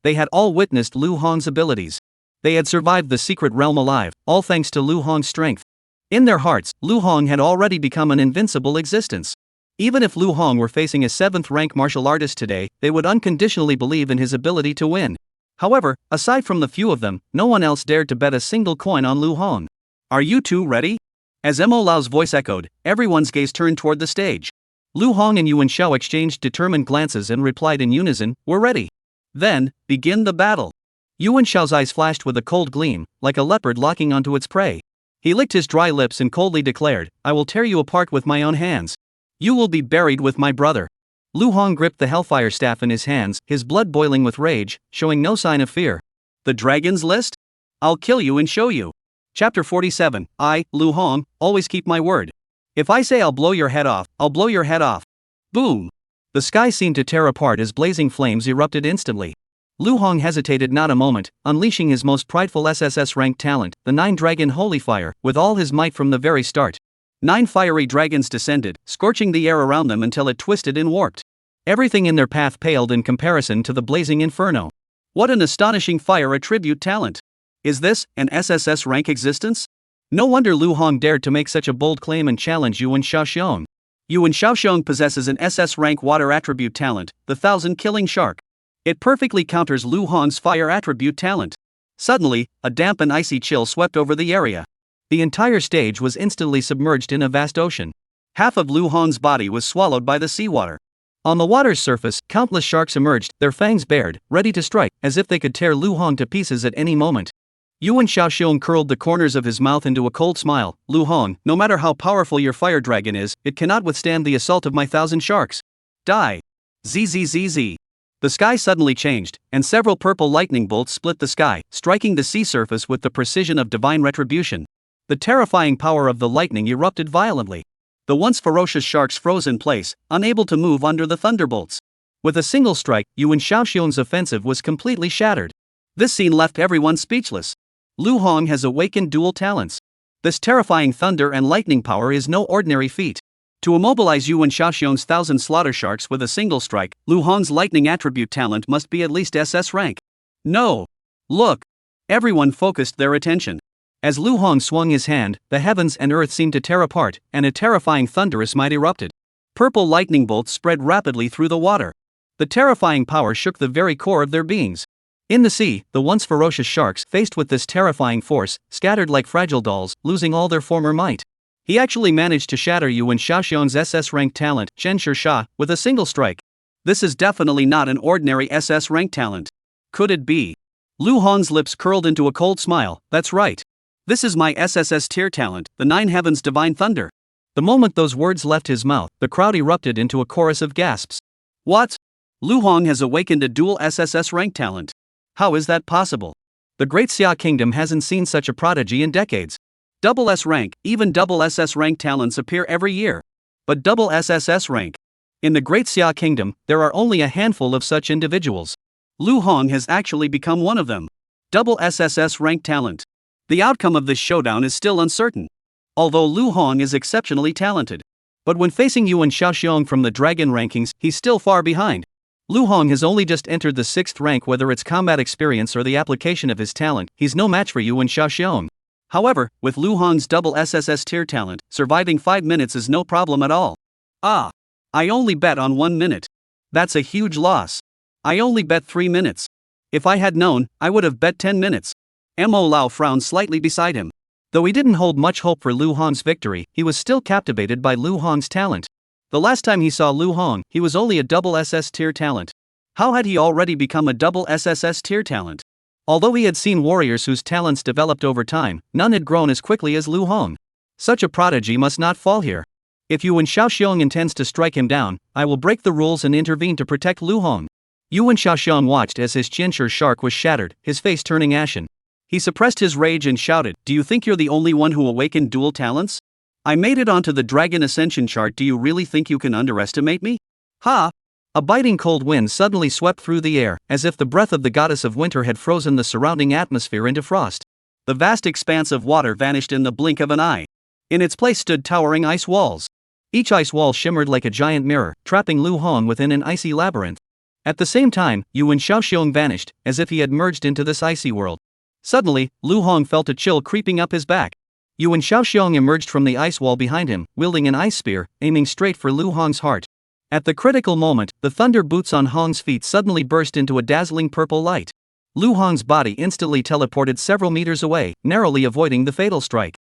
They had all witnessed Lu Hong's abilities. They had survived the secret realm alive, all thanks to Lu Hong's strength. In their hearts, Lu Hong had already become an invincible existence. Even if Lu Hong were facing a 7th-rank martial artist today, they would unconditionally believe in his ability to win. However, aside from the few of them, no one else dared to bet a single coin on Lu Hong. Are you two ready? As Mo Lao's voice echoed, everyone's gaze turned toward the stage. Lu Hong and Yuan Shao exchanged determined glances and replied in unison, "We're ready." Then, begin the battle. Yuan Shao's eyes flashed with a cold gleam, like a leopard locking onto its prey. He licked his dry lips and coldly declared, "I will tear you apart with my own hands. You will be buried with my brother." Lu Hong gripped the Hellfire Staff in his hands, his blood boiling with rage, showing no sign of fear. The Dragon's List? I'll kill you and show you. Chapter 47, I, Lu Hong, always keep my word. If I say I'll blow your head off, I'll blow your head off. Boom! The sky seemed to tear apart as blazing flames erupted instantly. Lu Hong hesitated not a moment, unleashing his most prideful SSS-ranked talent, the 9-Dragon Holy Fire, with all his might from the very start. 9 fiery dragons descended, scorching the air around them until it twisted and warped. Everything in their path paled in comparison to the blazing inferno. What an astonishing fire attribute talent! Is this an SSS rank existence? No wonder Lu Hong dared to make such a bold claim and challenge Yuan Shaoxiong. Yuan Shaoxiong possesses an SS rank water attribute talent, the 1000-killing shark. It perfectly counters Lu Hong's fire attribute talent. Suddenly, a damp and icy chill swept over the area. The entire stage was instantly submerged in a vast ocean. Half of Lu Hong's body was swallowed by the seawater. On the water's surface, countless sharks emerged, their fangs bared, ready to strike, as if they could tear Lu Hong to pieces at any moment. Yuan Shaoxiong curled the corners of his mouth into a cold smile. Lu Hong, no matter how powerful your fire dragon is, it cannot withstand the assault of my 1000 sharks. Die! Zzz. The sky suddenly changed, and several purple lightning bolts split the sky, striking the sea surface with the precision of divine retribution. The terrifying power of the lightning erupted violently. The once ferocious sharks froze in place, unable to move under the thunderbolts. With a single strike, Yuan Shaoxiong's offensive was completely shattered. This scene left everyone speechless. Lu Hong has awakened dual talents. This terrifying thunder and lightning power is no ordinary feat. To immobilize Yuan Shaoxiong's 1000 slaughter sharks with a single strike, Lu Hong's lightning attribute talent must be at least SS rank. No! Look! Everyone focused their attention. As Lu Hong swung his hand, the heavens and earth seemed to tear apart, and a terrifying thunderous might erupted. Purple lightning bolts spread rapidly through the water. The terrifying power shook the very core of their beings. In the sea, the once ferocious sharks, faced with this terrifying force, scattered like fragile dolls, losing all their former might. He actually managed to shatter Yuan Shaoxiong's SS-rank talent, Shen Sha, with a single strike. This is definitely not an ordinary SS-rank talent. Could it be? Lu Hong's lips curled into a cold smile. That's right. This is my SSS tier talent, the 9 Heavens Divine Thunder. The moment those words left his mouth, the crowd erupted into a chorus of gasps. What? Lu Hong has awakened a dual SSS rank talent. How is that possible? The Great Xia Kingdom hasn't seen such a prodigy in decades. Double S rank, even double SS rank talents appear every year. But double SSS rank? In the Great Xia Kingdom, there are only a handful of such individuals. Lu Hong has actually become one of them. Double SSS rank talent. The outcome of this showdown is still uncertain. Although Lu Hong is exceptionally talented. But when facing Yuan Shaoxiong from the dragon rankings, he's still far behind. Lu Hong has only just entered the 6th rank. Whether it's combat experience or the application of his talent, he's no match for Yuan Shaoxiong. However, with Lu Hong's double SSS tier talent, surviving 5 minutes is no problem at all. Ah! I only bet on 1 minute. That's a huge loss. I only bet 3 minutes. If I had known, I would have bet 10 minutes. Mo Lao frowned slightly beside him. Though he didn't hold much hope for Lu Hong's victory, he was still captivated by Lu Hong's talent. The last time he saw Lu Hong, he was only a double SS tier talent. How had he already become a double SSS tier talent? Although he had seen warriors whose talents developed over time, none had grown as quickly as Lu Hong. Such a prodigy must not fall here. If Yuan Shaoxiong intends to strike him down, I will break the rules and intervene to protect Lu Hong. Yuan Shaoxiong watched as his Qianshi shark was shattered, his face turning ashen. He suppressed his rage and shouted, "Do you think you're the only one who awakened dual talents? I made it onto the Dragon Ascension chart. Do you really think you can underestimate me? Ha!" A biting cold wind suddenly swept through the air, as if the breath of the goddess of winter had frozen the surrounding atmosphere into frost. The vast expanse of water vanished in the blink of an eye. In its place stood towering ice walls. Each ice wall shimmered like a giant mirror, trapping Lu Hong within an icy labyrinth. At the same time, Yuan Shaoxiong vanished, as if he had merged into this icy world. Suddenly, Lu Hong felt a chill creeping up his back. Yuan Shaoxiong emerged from the ice wall behind him, wielding an ice spear, aiming straight for Lu Hong's heart. At the critical moment, the thunder boots on Hong's feet suddenly burst into a dazzling purple light. Lu Hong's body instantly teleported several meters away, narrowly avoiding the fatal strike.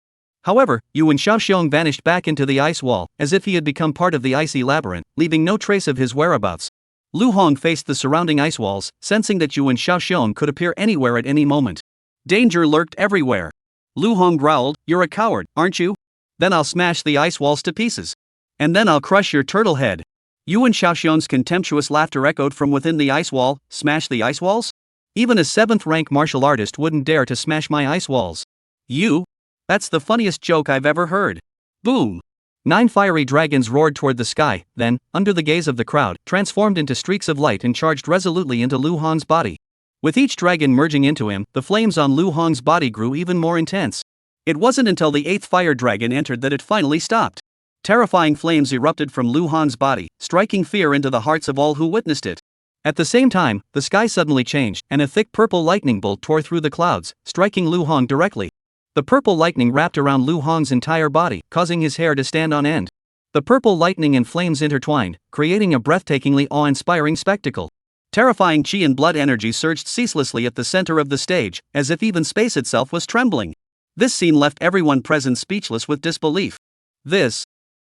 However, Yuan Shaoxiong vanished back into the ice wall, as if he had become part of the icy labyrinth, leaving no trace of his whereabouts. Lu Hong faced the surrounding ice walls, sensing that Yuan Shaoxiong could appear anywhere at any moment. Danger lurked everywhere. Lu Hong growled, "You're a coward, aren't you? Then I'll smash the ice walls to pieces. And then I'll crush your turtle head." Yuan Shaoxiong's contemptuous laughter echoed from within the ice wall. "Smash the ice walls? Even a 7th-rank martial artist wouldn't dare to smash my ice walls. You? That's the funniest joke I've ever heard." Boom! 9 fiery dragons roared toward the sky, then, under the gaze of the crowd, transformed into streaks of light and charged resolutely into Lu Hong's body. With each dragon merging into him, the flames on Lu Hong's body grew even more intense. It wasn't until the 8th fire dragon entered that it finally stopped. Terrifying flames erupted from Lu Hong's body, striking fear into the hearts of all who witnessed it. At the same time, the sky suddenly changed, and a thick purple lightning bolt tore through the clouds, striking Lu Hong directly. The purple lightning wrapped around Lu Hong's entire body, causing his hair to stand on end. The purple lightning and flames intertwined, creating a breathtakingly awe-inspiring spectacle. Terrifying chi and blood energy surged ceaselessly at the center of the stage, as if even space itself was trembling. This scene left everyone present speechless with disbelief.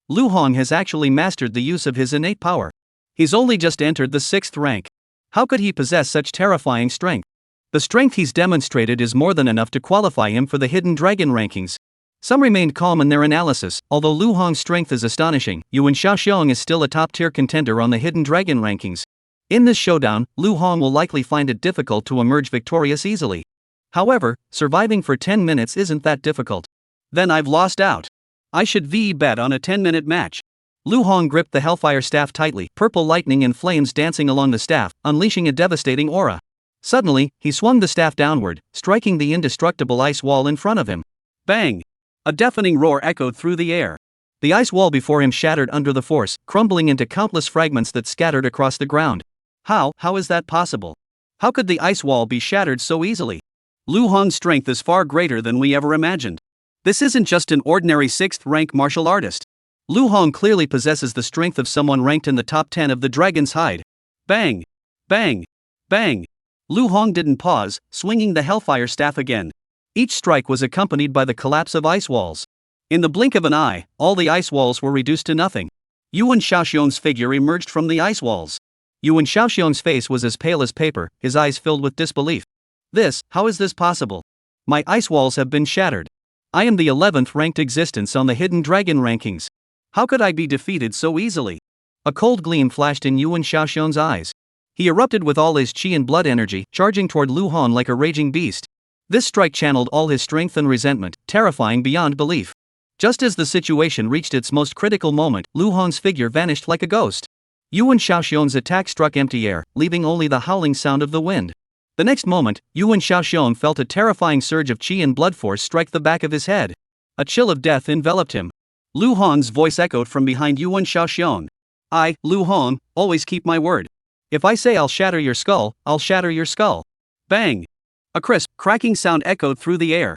Lu Hong has actually mastered the use of his innate power. He's only just entered the 6th rank. How could he possess such terrifying strength? The strength he's demonstrated is more than enough to qualify him for the Hidden Dragon rankings. Some remained calm in their analysis. Although Lu Hong's strength is astonishing, Yuan Shaoxiong is still a top-tier contender on the Hidden Dragon rankings. In this showdown, Lu Hong will likely find it difficult to emerge victorious easily. However, surviving for 10 minutes isn't that difficult. Then I've lost out. I should bet on a 10-minute match. Lu Hong gripped the Hellfire staff tightly, purple lightning and flames dancing along the staff, unleashing a devastating aura. Suddenly, he swung the staff downward, striking the indestructible ice wall in front of him. Bang! A deafening roar echoed through the air. The ice wall before him shattered under the force, crumbling into countless fragments that scattered across the ground. How is that possible? How could the ice wall be shattered so easily? Lu Hong's strength is far greater than we ever imagined. This isn't just an ordinary 6th-rank martial artist. Lu Hong clearly possesses the strength of someone ranked in the top 10 of the Dragon's Hide. Bang! Bang! Bang! Lu Hong didn't pause, swinging the Hellfire staff again. Each strike was accompanied by the collapse of ice walls. In the blink of an eye, all the ice walls were reduced to nothing. Yuan Shaoxiong's figure emerged from the ice walls. Yuan Shaoxiong's face was as pale as paper, his eyes filled with disbelief. How is this possible? My ice walls have been shattered. I am the 11th ranked existence on the Hidden Dragon rankings. How could I be defeated so easily? A cold gleam flashed in Yuan Shaoxiong's eyes. He erupted with all his chi and blood energy, charging toward Lu Hong like a raging beast. This strike channeled all his strength and resentment, terrifying beyond belief. Just as the situation reached its most critical moment, Lu Hong's figure vanished like a ghost. Yuan Shaoxiong's attack struck empty air, leaving only the howling sound of the wind. The next moment, Yuan Shaoxiong felt a terrifying surge of chi and blood force strike the back of his head. A chill of death enveloped him. Lu Hong's voice echoed from behind Yuan Shaoxiong. "I, Lu Hong, always keep my word. If I say I'll shatter your skull, I'll shatter your skull." Bang! A crisp, cracking sound echoed through the air.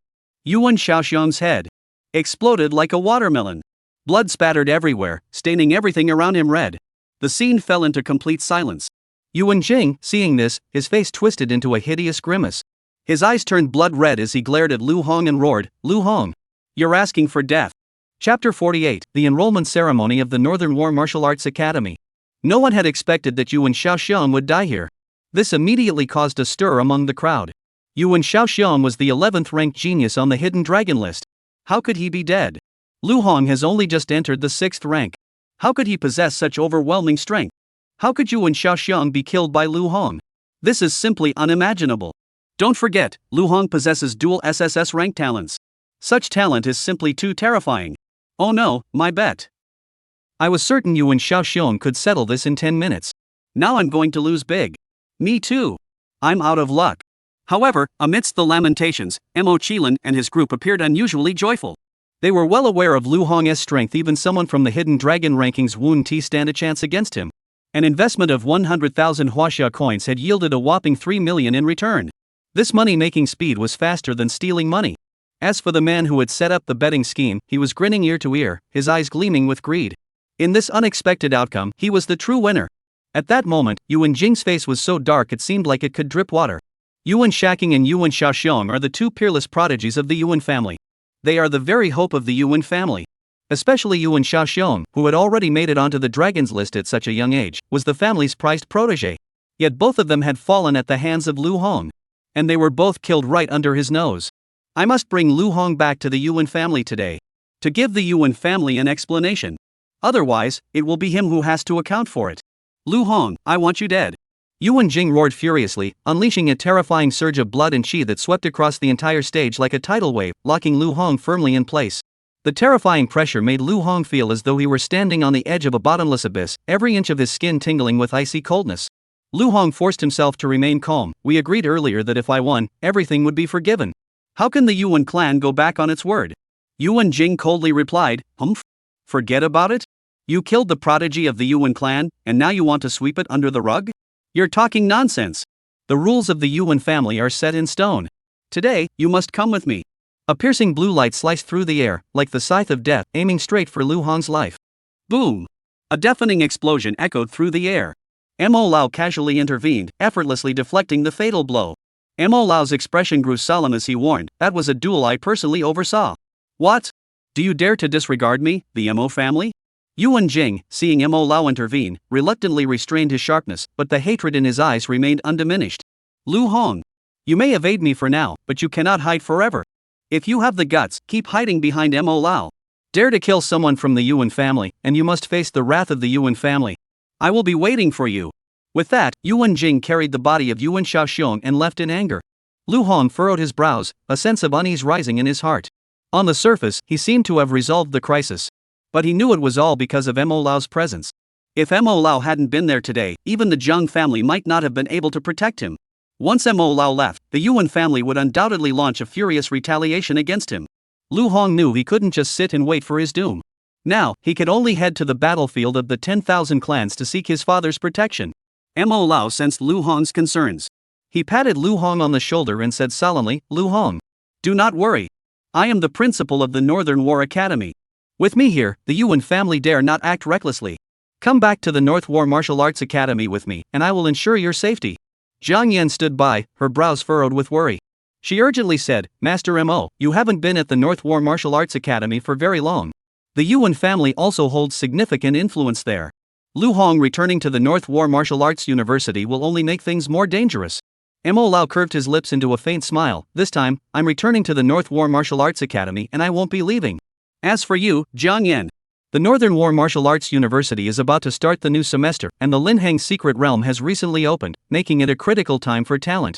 Yuan Xiaoxiang's head exploded like a watermelon. Blood spattered everywhere, staining everything around him red. The scene fell into complete silence. Yuan Jing, seeing this, his face twisted into a hideous grimace. His eyes turned blood red as he glared at Lu Hong and roared, "Lu Hong, you're asking for death." Chapter 48, The Enrollment Ceremony of the Northern War Martial Arts Academy. No one had expected that Yuan Xiaoxiang would die here. This immediately caused a stir among the crowd. Yuan Xiaoxiang was the 11th ranked genius on the Hidden Dragon list. How could he be dead? Lu Hong has only just entered the 6th rank. How could he possess such overwhelming strength? How could Yuan Xiaoxiang be killed by Lu Hong? This is simply unimaginable. Don't forget, Lu Hong possesses dual SSS rank talents. Such talent is simply too terrifying. Oh no, my bet. I was certain Yuan Xiaoxiang could settle this in 10 minutes. Now I'm going to lose big. Me too. I'm out of luck. However, amidst the lamentations, Mo Qilin and his group appeared unusually joyful. They were well aware of Lu Hong's strength. Even someone from the Hidden Dragon rankings wouldn't stand a chance against him. An investment of 100,000 Huaxia coins had yielded a whopping 3 million in return. This money-making speed was faster than stealing money. As for the man who had set up the betting scheme, he was grinning ear to ear, his eyes gleaming with greed. In this unexpected outcome, he was the true winner. At that moment, Yuan Jing's face was so dark it seemed like it could drip water. Yuan Shaking and Yuan Xiaoxiang are the two peerless prodigies of the Yuan family. They are the very hope of the Yuan family. Especially Yuan Xiaoxiang, who had already made it onto the Dragon's list at such a young age, was the family's prized protege. Yet both of them had fallen at the hands of Lu Hong. And they were both killed right under his nose. I must bring Lu Hong back to the Yuan family today. To give the Yuan family an explanation. Otherwise, it will be him who has to account for it. Lu Hong, I want you dead. Yuan Jing roared furiously, unleashing a terrifying surge of blood and chi that swept across the entire stage like a tidal wave, locking Lu Hong firmly in place. The terrifying pressure made Lu Hong feel as though he were standing on the edge of a bottomless abyss, every inch of his skin tingling with icy coldness. Lu Hong forced himself to remain calm. We agreed earlier that if I won, everything would be forgiven. How can the Yuan clan go back on its word? Yuan Jing coldly replied, "Humph? Forget about it? You killed the prodigy of the Yuan clan, and now you want to sweep it under the rug? You're talking nonsense. The rules of the Yuan family are set in stone. Today, you must come with me." A piercing blue light sliced through the air, like the scythe of death, aiming straight for Lu Hong's life. Boom! A deafening explosion echoed through the air. Mo Lao casually intervened, effortlessly deflecting the fatal blow. Mo Lao's expression grew solemn as he warned, "That was a duel I personally oversaw." "What? Do you dare to disregard me, the Mo family?" Yuan Jing, seeing Mo Lao intervene, reluctantly restrained his sharpness, but the hatred in his eyes remained undiminished. "Lu Hong, you may evade me for now, but you cannot hide forever. If you have the guts, keep hiding behind Mo Lao. Dare to kill someone from the Yuan family, and you must face the wrath of the Yuan family. I will be waiting for you." With that, Yuan Jing carried the body of Yuan Xiaoxiang and left in anger. Lu Hong furrowed his brows, a sense of unease rising in his heart. On the surface, he seemed to have resolved the crisis. But he knew it was all because of Mo Lao's presence. If Mo Lao hadn't been there today, even the Zhang family might not have been able to protect him. Once Mo Lao left, the Yuan family would undoubtedly launch a furious retaliation against him. Lu Hong knew he couldn't just sit and wait for his doom. Now, he could only head to the battlefield of the 10,000 clans to seek his father's protection. Mo Lao sensed Lu Hong's concerns. He patted Lu Hong on the shoulder and said solemnly, "Lu Hong, do not worry. I am the principal of the Northern War Academy. With me here, the Yuan family dare not act recklessly. Come back to the North War Martial Arts Academy with me, and I will ensure your safety." Zhang Yan stood by, her brows furrowed with worry. She urgently said, "Master Mo, you haven't been at the North War Martial Arts Academy for very long. The Yuan family also holds significant influence there. Lu Hong returning to the North War Martial Arts University will only make things more dangerous." Mo Lao curved his lips into a faint smile. "This time, I'm returning to the North War Martial Arts Academy and I won't be leaving. As for you, Zhang Yan, the Northern War Martial Arts University is about to start the new semester, and the Linhang Secret Realm has recently opened, making it a critical time for talent.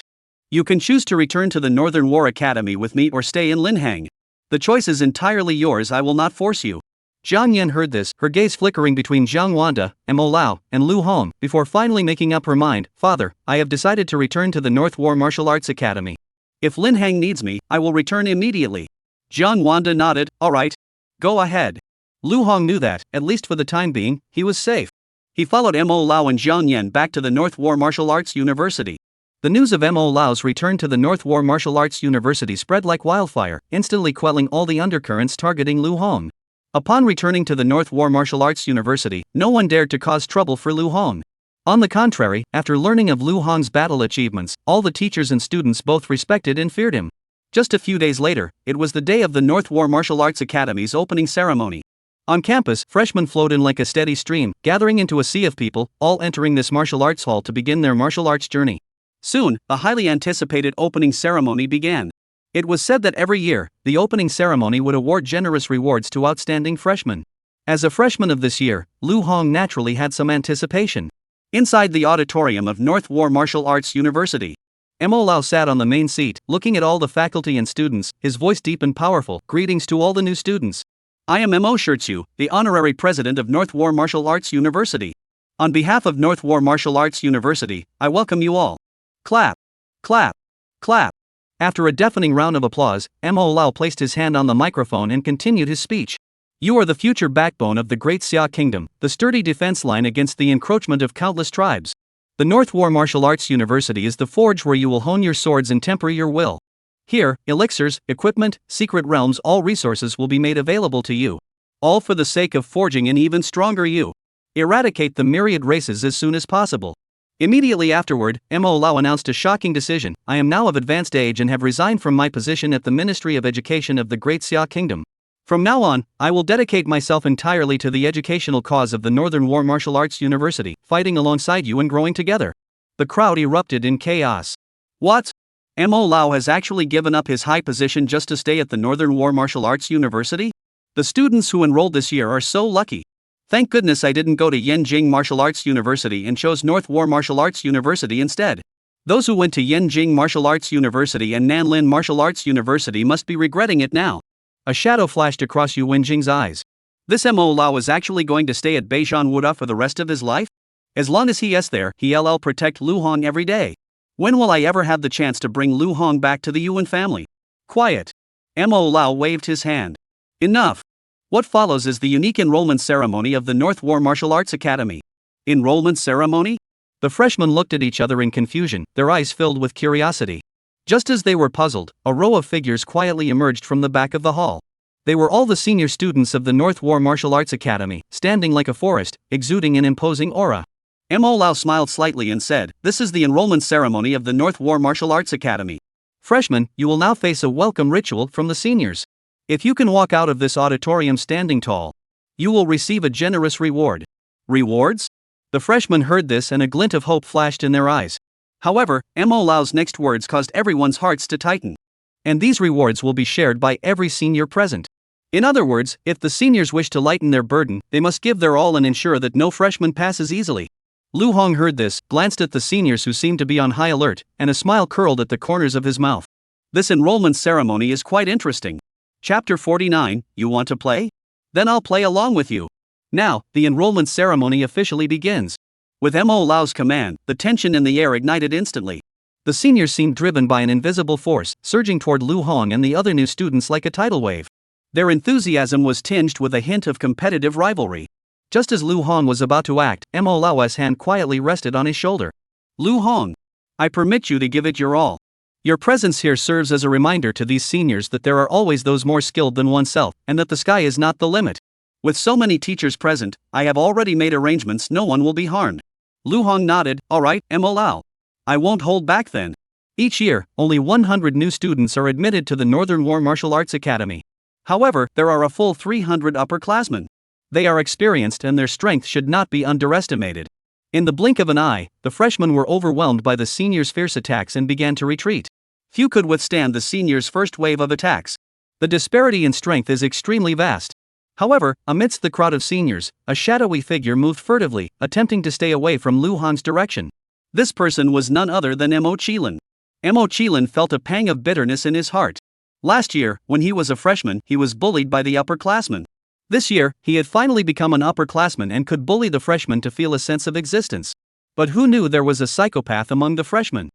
You can choose to return to the Northern War Academy with me or stay in Linhang. The choice is entirely yours, I will not force you." Zhang Yan heard this, her gaze flickering between Zhang Wanda, Mo Lao, and Lu Hong, before finally making up her mind. "Father, I have decided to return to the North War Martial Arts Academy. If Linhang needs me, I will return immediately." Zhang Wanda nodded, "All right. Go ahead." Lu Hong knew that, at least for the time being, he was safe. He followed Mo Lao and Zhang Yan back to the North War Martial Arts University. The news of Mo Lao's return to the North War Martial Arts University spread like wildfire, instantly quelling all the undercurrents targeting Lu Hong. Upon returning to the North War Martial Arts University, no one dared to cause trouble for Lu Hong. On the contrary, after learning of Lu Hong's battle achievements, all the teachers and students both respected and feared him. Just a few days later, it was the day of the North War Martial Arts Academy's opening ceremony. On campus, freshmen flowed in like a steady stream, gathering into a sea of people, all entering this martial arts hall to begin their martial arts journey. Soon, the highly anticipated opening ceremony began. It was said that every year, the opening ceremony would award generous rewards to outstanding freshmen. As a freshman of this year, Lu Hong naturally had some anticipation. Inside the auditorium of North War Martial Arts University, Mo Lao sat on the main seat, looking at all the faculty and students, his voice deep and powerful. Greetings to all the new students. I am Mo Shirtsu, the honorary president of North War Martial Arts University. On behalf of North War Martial Arts University, I welcome you all. Clap, clap, clap. After a deafening round of applause, Mo Lao placed his hand on the microphone and continued his speech. You are the future backbone of the Great Xia Kingdom, the sturdy defense line against the encroachment of countless tribes. The North War Martial Arts University is the forge where you will hone your swords and temper your will. Here, elixirs, equipment, secret realms, all resources will be made available to you. All for the sake of forging an even stronger you. Eradicate the myriad races as soon as possible. Immediately afterward, Mo Lao announced a shocking decision. I am now of advanced age and have resigned from my position at the Ministry of Education of the Great Xia Kingdom. From now on, I will dedicate myself entirely to the educational cause of the Northern War Martial Arts University, fighting alongside you and growing together. The crowd erupted in chaos. What? Mo Lao has actually given up his high position just to stay at the Northern War Martial Arts University? The students who enrolled this year are so lucky. Thank goodness I didn't go to Yenjing Martial Arts University and chose North War Martial Arts University instead. Those who went to Yenjing Martial Arts University and Nanlin Martial Arts University must be regretting it now. A shadow flashed across Yu Wenjing's eyes. This Mo Lao is actually going to stay at Beishan Wuda for the rest of his life? As long as he is there, he'll protect Lu Hong every day. When will I ever have the chance to bring Lu Hong back to the Yuan family? Quiet. Mo Lao waved his hand. Enough. What follows is the unique enrollment ceremony of the North War Martial Arts Academy. Enrollment ceremony? The freshmen looked at each other in confusion, their eyes filled with curiosity. Just as they were puzzled, a row of figures quietly emerged from the back of the hall. They were all the senior students of the North War Martial Arts Academy, standing like a forest, exuding an imposing aura. Mo Lao smiled slightly and said, "This is the enrollment ceremony of the North War Martial Arts Academy. Freshmen, you will now face a welcome ritual from the seniors. If you can walk out of this auditorium standing tall, you will receive a generous reward." Rewards? The freshmen heard this and a glint of hope flashed in their eyes. However, Mo Lao's next words caused everyone's hearts to tighten. And these rewards will be shared by every senior present. In other words, if the seniors wish to lighten their burden, they must give their all and ensure that no freshman passes easily. Lu Hong heard this, glanced at the seniors who seemed to be on high alert, and a smile curled at the corners of his mouth. This enrollment ceremony is quite interesting. Chapter 49, you want to play? Then I'll play along with you. Now, the enrollment ceremony officially begins. With Mo Lao's command, the tension in the air ignited instantly. The seniors seemed driven by an invisible force, surging toward Lu Hong and the other new students like a tidal wave. Their enthusiasm was tinged with a hint of competitive rivalry. Just as Lu Hong was about to act, Mo Lao's hand quietly rested on his shoulder. Lu Hong, I permit you to give it your all. Your presence here serves as a reminder to these seniors that there are always those more skilled than oneself, and that the sky is not the limit. With so many teachers present, I have already made arrangements no one will be harmed. Lu Hong nodded. All right, Mo Lao. I won't hold back then. Each year, only 100 new students are admitted to the Northern War Martial Arts Academy. However, there are a full 300 upperclassmen. They are experienced and their strength should not be underestimated. In the blink of an eye, the freshmen were overwhelmed by the seniors' fierce attacks and began to retreat. Few could withstand the seniors' first wave of attacks. The disparity in strength is extremely vast. However, amidst the crowd of seniors, a shadowy figure moved furtively, attempting to stay away from Lu Hong's direction. This person was none other than Mo Qilin. Mo Qilin felt a pang of bitterness in his heart. Last year, when he was a freshman, he was bullied by the upperclassmen. This year, he had finally become an upperclassman and could bully the freshmen to feel a sense of existence. But who knew there was a psychopath among the freshmen?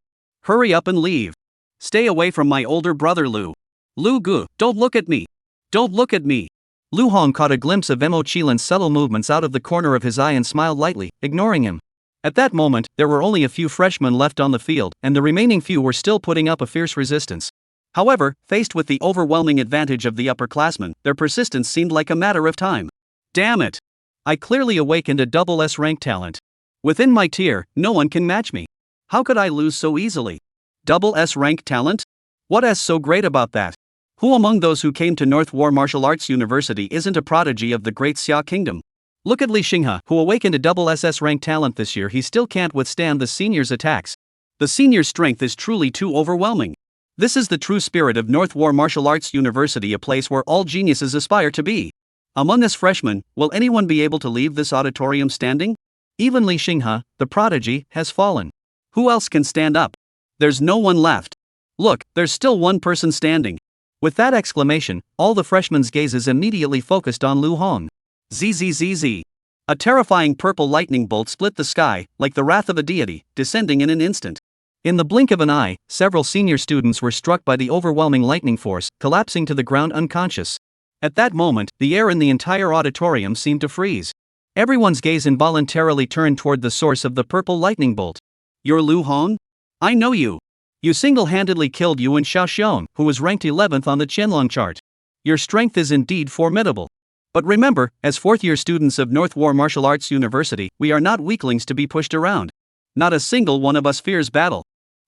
Hurry up and leave. Stay away from my older brother Lu. Lu Gu, don't look at me. Don't look at me. Lu Hong caught a glimpse of Mo Qilin's subtle movements out of the corner of his eye and smiled lightly, ignoring him. At that moment, there were only a few freshmen left on the field, and the remaining few were still putting up a fierce resistance. However, faced with the overwhelming advantage of the upperclassmen, their persistence seemed like a matter of time. Damn it! I clearly awakened a double S rank talent. Within my tier, no one can match me. How could I lose so easily? Double S rank talent? What is so great about that? Who among those who came to North War Martial Arts University isn't a prodigy of the great Xia Kingdom? Look at Li Xinghe, who awakened a double SS rank talent this year. He still can't withstand the seniors' attacks. The seniors' strength is truly too overwhelming. This is the true spirit of North War Martial Arts University, a place where all geniuses aspire to be. Among us freshmen, will anyone be able to leave this auditorium standing? Even Li Xinghe, the prodigy, has fallen. Who else can stand up? There's no one left. Look, there's still one person standing. With that exclamation, all the freshmen's gazes immediately focused on Lu Hong. Zzz. A terrifying purple lightning bolt split the sky, like the wrath of a deity, descending in an instant. In the blink of an eye, several senior students were struck by the overwhelming lightning force, collapsing to the ground unconscious. At that moment, the air in the entire auditorium seemed to freeze. Everyone's gaze involuntarily turned toward the source of the purple lightning bolt. You're Lu Hong? I know you. You single-handedly killed Yuan Xiaoxiong, who was ranked 11th on the Qianlong chart. Your strength is indeed formidable. But remember, as fourth-year students of North War Martial Arts University, we are not weaklings to be pushed around. Not a single one of us fears battle.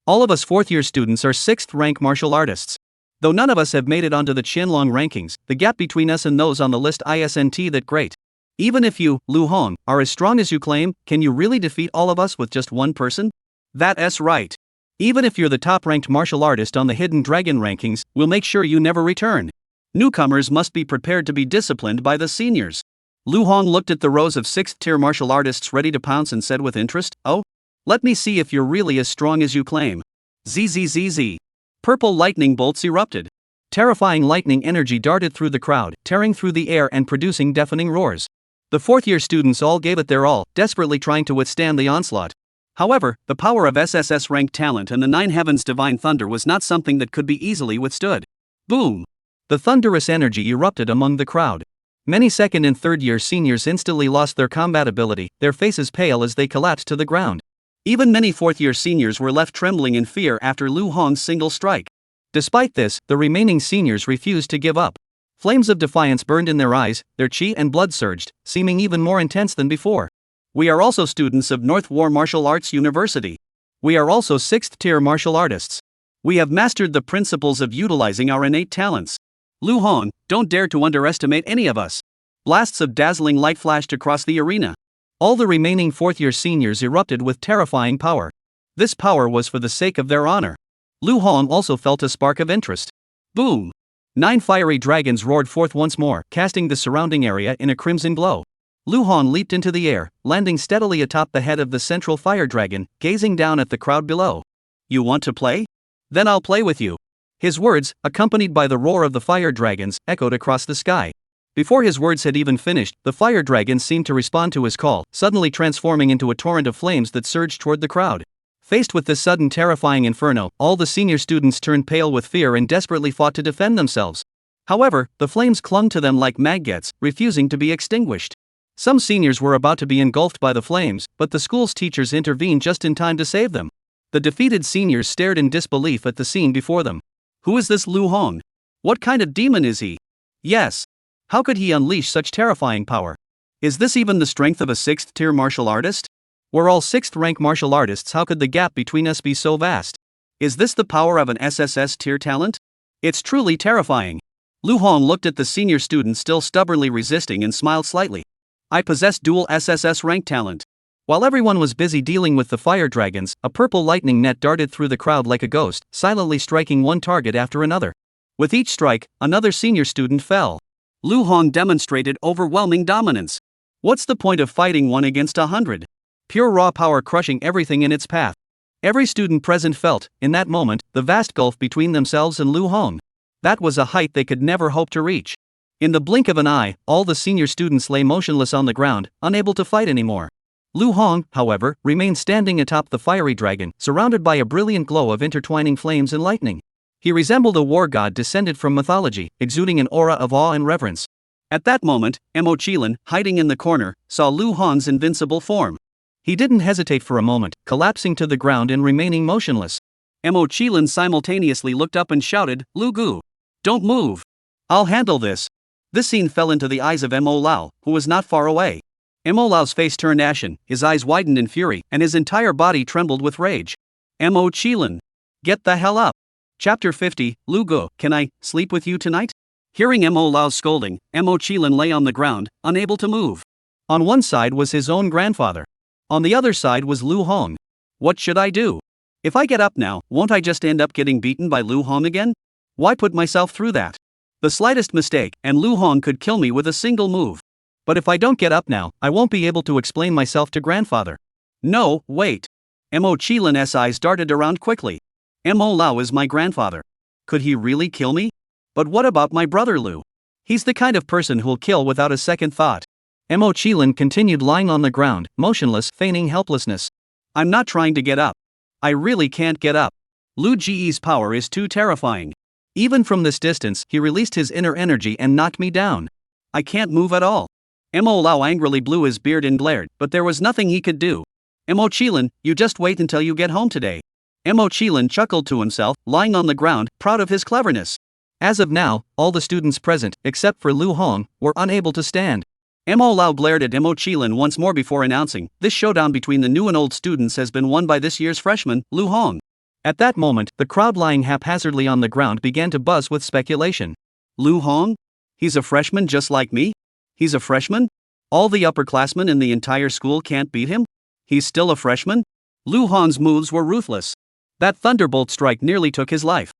All of us fourth-year students are 6th-rank martial artists. Though none of us have made it onto the Qianlong rankings, the gap between us and those on the list isn't that great. Even if you, Lu Hong, are as strong as you claim, can you really defeat all of us with just one person? That's right. Even if you're the top-ranked martial artist on the Hidden Dragon rankings, we'll make sure you never return. Newcomers must be prepared to be disciplined by the seniors. Lu Hong looked at the rows of 6th-tier martial artists ready to pounce and said with interest, "Oh? Let me see if you're really as strong as you claim." Zzz. Purple lightning bolts erupted. Terrifying lightning energy darted through the crowd, tearing through the air and producing deafening roars. The fourth-year students all gave it their all, desperately trying to withstand the onslaught. However, the power of SSS rank talent and the Nine Heavens' divine thunder was not something that could be easily withstood. Boom! The thunderous energy erupted among the crowd. Many second and third-year seniors instantly lost their combat ability, their faces pale as they collapsed to the ground. Even many fourth-year seniors were left trembling in fear after Lu Hong's single strike. Despite this, the remaining seniors refused to give up. Flames of defiance burned in their eyes, their chi and blood surged, seeming even more intense than before. We are also students of North War Martial Arts University. We are also 6th-tier martial artists. We have mastered the principles of utilizing our innate talents. Lu Hong, don't dare to underestimate any of us. Blasts of dazzling light flashed across the arena. All the remaining fourth-year seniors erupted with terrifying power. This power was for the sake of their honor. Lu Hong also felt a spark of interest. Boom! 9 fiery dragons roared forth once more, casting the surrounding area in a crimson glow. Lu Hong leaped into the air, landing steadily atop the head of the central fire dragon, gazing down at the crowd below. You want to play? Then I'll play with you. His words, accompanied by the roar of the fire dragons, echoed across the sky. Before his words had even finished, the fire dragon seemed to respond to his call, suddenly transforming into a torrent of flames that surged toward the crowd. Faced with this sudden terrifying inferno, all the senior students turned pale with fear and desperately fought to defend themselves. However, the flames clung to them like maggots, refusing to be extinguished. Some seniors were about to be engulfed by the flames, but the school's teachers intervened just in time to save them. The defeated seniors stared in disbelief at the scene before them. Who is this Lu Hong? What kind of demon is he? Yes. How could he unleash such terrifying power? Is this even the strength of a 6th-tier martial artist? We're all 6th-rank martial artists, how could the gap between us be so vast? Is this the power of an SSS tier talent? It's truly terrifying. Lu Hong looked at the senior student still stubbornly resisting and smiled slightly. I possess dual SSS rank talent. While everyone was busy dealing with the fire dragons, a purple lightning net darted through the crowd like a ghost, silently striking one target after another. With each strike, another senior student fell. Lu Hong demonstrated overwhelming dominance. What's the point of fighting 1 against 100? Pure raw power crushing everything in its path. Every student present felt, in that moment, the vast gulf between themselves and Lu Hong. That was a height they could never hope to reach. In the blink of an eye, all the senior students lay motionless on the ground, unable to fight anymore. Lu Hong, however, remained standing atop the fiery dragon, surrounded by a brilliant glow of intertwining flames and lightning. He resembled a war god descended from mythology, exuding an aura of awe and reverence. At that moment, Mo Qilin, hiding in the corner, saw Lu Hong's invincible form. He didn't hesitate for a moment, collapsing to the ground and remaining motionless. Mo Qilin simultaneously looked up and shouted, "Lu Gu! Don't move! I'll handle this!" This scene fell into the eyes of Mo Lao, who was not far away. Mo Lao's face turned ashen, his eyes widened in fury, and his entire body trembled with rage. Mo Qilin! Get the hell up! Chapter 50, Lu Gu, can I sleep with you tonight? Hearing Mo Lao's scolding, Mo Qilin lay on the ground, unable to move. On one side was his own grandfather. On the other side was Lu Hong. What should I do? If I get up now, won't I just end up getting beaten by Lu Hong again? Why put myself through that? The slightest mistake, and Lu Hong could kill me with a single move. But if I don't get up now, I won't be able to explain myself to grandfather. No, wait. Mo Qilin's eyes darted around quickly. Mo Lao is my grandfather. Could he really kill me? But what about my brother Lu? He's the kind of person who'll kill without a second thought. Mo Qilin continued lying on the ground, motionless, feigning helplessness. I'm not trying to get up. I really can't get up. Lu Ji's power is too terrifying. Even from this distance, he released his inner energy and knocked me down. I can't move at all. Mo Lao angrily blew his beard and glared, but there was nothing he could do. Mo Qilin, you just wait until you get home today. Mo Qilin chuckled to himself, lying on the ground, proud of his cleverness. As of now, all the students present, except for Lu Hong, were unable to stand. Mo Lao glared at Mo Qilin once more before announcing, "This showdown between the new and old students has been won by this year's freshman, Lu Hong." At that moment, the crowd lying haphazardly on the ground began to buzz with speculation. Lu Hong? He's a freshman just like me? He's a freshman? All the upperclassmen in the entire school can't beat him? He's still a freshman? Lu Hong's moves were ruthless. That thunderbolt strike nearly took his life.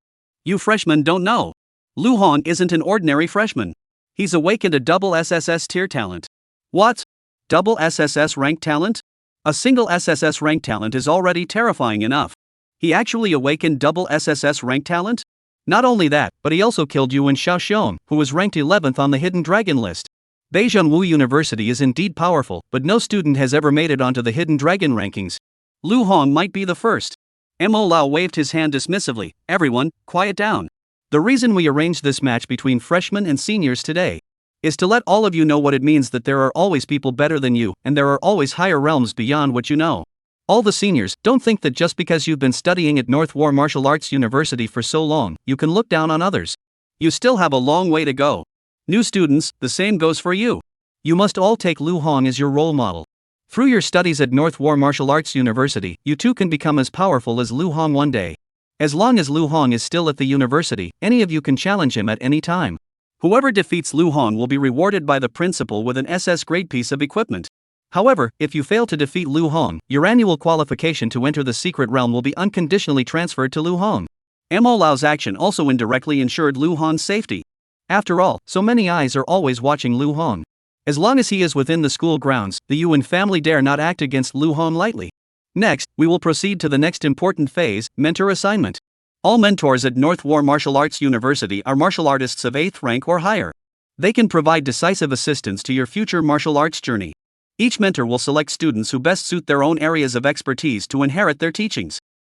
You freshmen don't know. Lu Hong isn't an ordinary freshman. He's awakened a double SSS tier talent. What? Double SSS rank talent? A single SSS rank talent is already terrifying enough. He actually awakened double SSS rank talent? Not only that, but he also killed Yuan Xiaoxiong, who was ranked 11th on the Hidden Dragon list. Beijianwu University is indeed powerful, but no student has ever made it onto the Hidden Dragon rankings. Lu Hong might be the first. Mo Lao waved his hand dismissively. Everyone, quiet down. The reason we arranged this match between freshmen and seniors today is to let all of you know what it means that there are always people better than you, and there are always higher realms beyond what you know. All the seniors, don't think that just because you've been studying at North War Martial Arts University for so long, you can look down on others. You still have a long way to go. New students, the same goes for you. You must all take Lu Hong as your role model. Through your studies at North War Martial Arts University, you too can become as powerful as Lu Hong one day. As long as Lu Hong is still at the university, any of you can challenge him at any time. Whoever defeats Lu Hong will be rewarded by the principal with an SS grade piece of equipment. However, if you fail to defeat Lu Hong, your annual qualification to enter the secret realm will be unconditionally transferred to Lu Hong. Mo Lao's action also indirectly ensured Lu Hong's safety. After all, so many eyes are always watching Lu Hong. As long as he is within the school grounds, the Yuan family dare not act against Lu Hong lightly. Next, we will proceed to the next important phase, mentor assignment. All mentors at North War Martial Arts University are martial artists of 8th rank or higher. They can provide decisive assistance to your future martial arts journey. Each mentor will select students who best suit their own areas of expertise to inherit their teachings.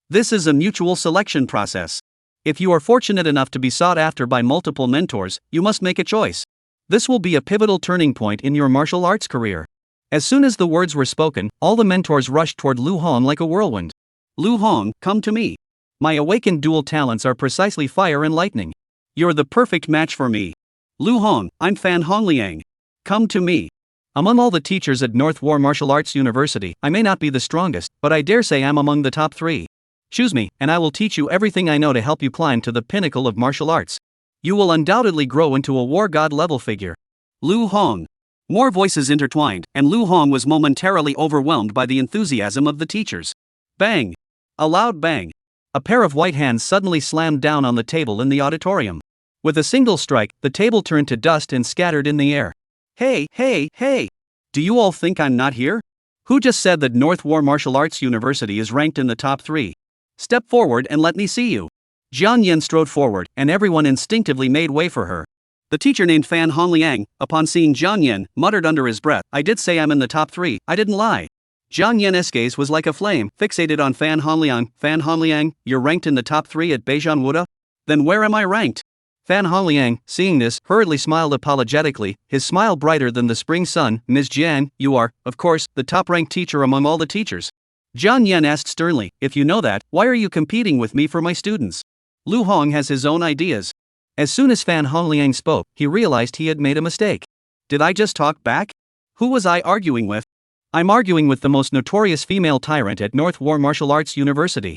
This is a mutual selection process. If you are fortunate enough to be sought after by multiple mentors, you must make a choice. This will be a pivotal turning point in your martial arts career. As soon as the words were spoken, all the mentors rushed toward Lu Hong like a whirlwind. Lu Hong, come to me. My awakened dual talents are precisely fire and lightning. You're the perfect match for me. Lu Hong, I'm Fan Hongliang. Come to me. Among all the teachers at North War Martial Arts University, I may not be the strongest, but I dare say I'm among the top 3. Choose me, and I will teach you everything I know to help you climb to the pinnacle of martial arts. You will undoubtedly grow into a war god level figure. Lu Hong. More voices intertwined, and Lu Hong was momentarily overwhelmed by the enthusiasm of the teachers. Bang! A loud bang. A pair of white hands suddenly slammed down on the table in the auditorium. With a single strike, the table turned to dust and scattered in the air. Hey! Do you all think I'm not here? Who just said that North War Martial Arts University is ranked in the top 3? Step forward and let me see you. Jian Yen strode forward, and everyone instinctively made way for her. The teacher named Fan Hongliang, upon seeing Jian Yen, muttered under his breath, I did say I'm in the top 3, I didn't lie. Jian Yen's gaze was like a flame, fixated on Fan Hongliang. Fan Hongliang, you're ranked in the top 3 at Beijianwu? Then where am I ranked? Fan Hongliang, seeing this, hurriedly smiled apologetically, his smile brighter than the spring sun. Ms. Jiang, you are, of course, the top-ranked teacher among all the teachers. Jiang Yan asked sternly, if you know that, why are you competing with me for my students? Lu Hong has his own ideas. As soon as Fan Hongliang spoke, he realized he had made a mistake. Did I just talk back? Who was I arguing with? I'm arguing with the most notorious female tyrant at North War Martial Arts University.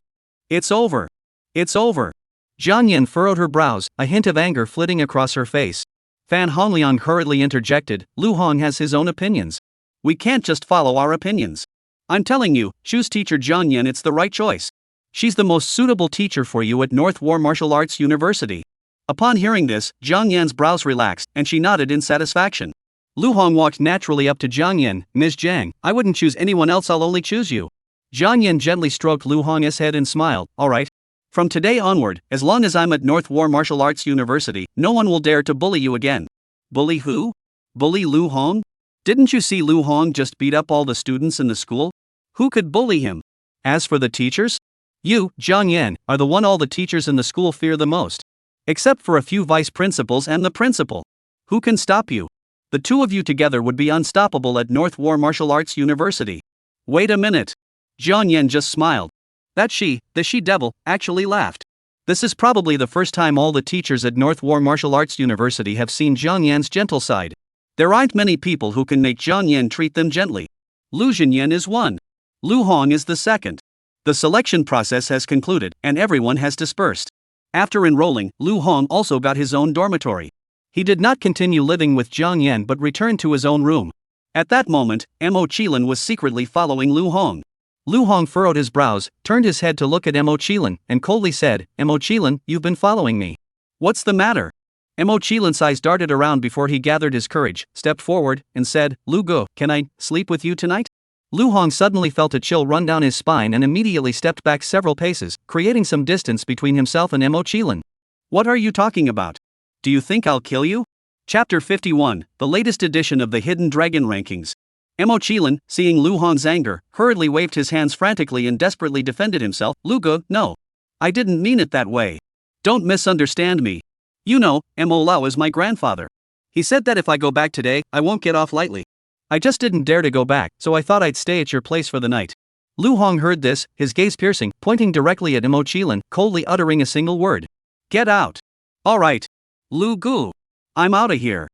It's over. It's over. Jiang Yan furrowed her brows, a hint of anger flitting across her face. Fan Hongliang hurriedly interjected, Lu Hong has his own opinions. We can't just follow our opinions. I'm telling you, choose teacher Jiang Yan, it's the right choice. She's the most suitable teacher for you at North War Martial Arts University. Upon hearing this, Jiang Yan's brows relaxed, and she nodded in satisfaction. Lu Hong walked naturally up to Jiang Yan. Ms. Jiang, I wouldn't choose anyone else, I'll only choose you. Jiang Yan gently stroked Lu Hong's head and smiled, alright. From today onward, as long as I'm at North War Martial Arts University, no one will dare to bully you again. Bully who? Bully Lu Hong? Didn't you see Lu Hong just beat up all the students in the school? Who could bully him? As for the teachers? You, Jiang Yan, are the one all the teachers in the school fear the most. Except for a few vice principals and the principal. Who can stop you? The two of you together would be unstoppable at North War Martial Arts University. Wait a minute. Jiang Yan just smiled. That the she-devil, actually laughed. This is probably the first time all the teachers at North War Martial Arts University have seen Jiang Yan's gentle side. There aren't many people who can make Jiang Yan treat them gently. Lu Jinyan is one. Lu Hong is the second. The selection process has concluded, and everyone has dispersed. After enrolling, Lu Hong also got his own dormitory. He did not continue living with Jiang Yan but returned to his own room. At that moment, Mo Qilin was secretly following Lu Hong. Lu Hong furrowed his brows, turned his head to look at Mo Qilin, and coldly said, Mo Qilin, you've been following me. What's the matter? Mo Qilin's eyes darted around before he gathered his courage, stepped forward, and said, Lu Go, can I sleep with you tonight? Lu Hong suddenly felt a chill run down his spine and immediately stepped back several paces, creating some distance between himself and Mo Qilin. What are you talking about? Do you think I'll kill you? Chapter 51, the latest edition of the Hidden Dragon Rankings. Mo Qilin, seeing Lu Hong's anger, hurriedly waved his hands frantically and desperately defended himself. Lu Go, no. I didn't mean it that way. Don't misunderstand me. You know, Mo Lao is my grandfather. He said that if I go back today, I won't get off lightly. I just didn't dare to go back, so I thought I'd stay at your place for the night. Lu Hong heard this, his gaze piercing, pointing directly at Mo Qilin, coldly uttering a single word. Get out. Alright. Lu Gu. I'm outta here.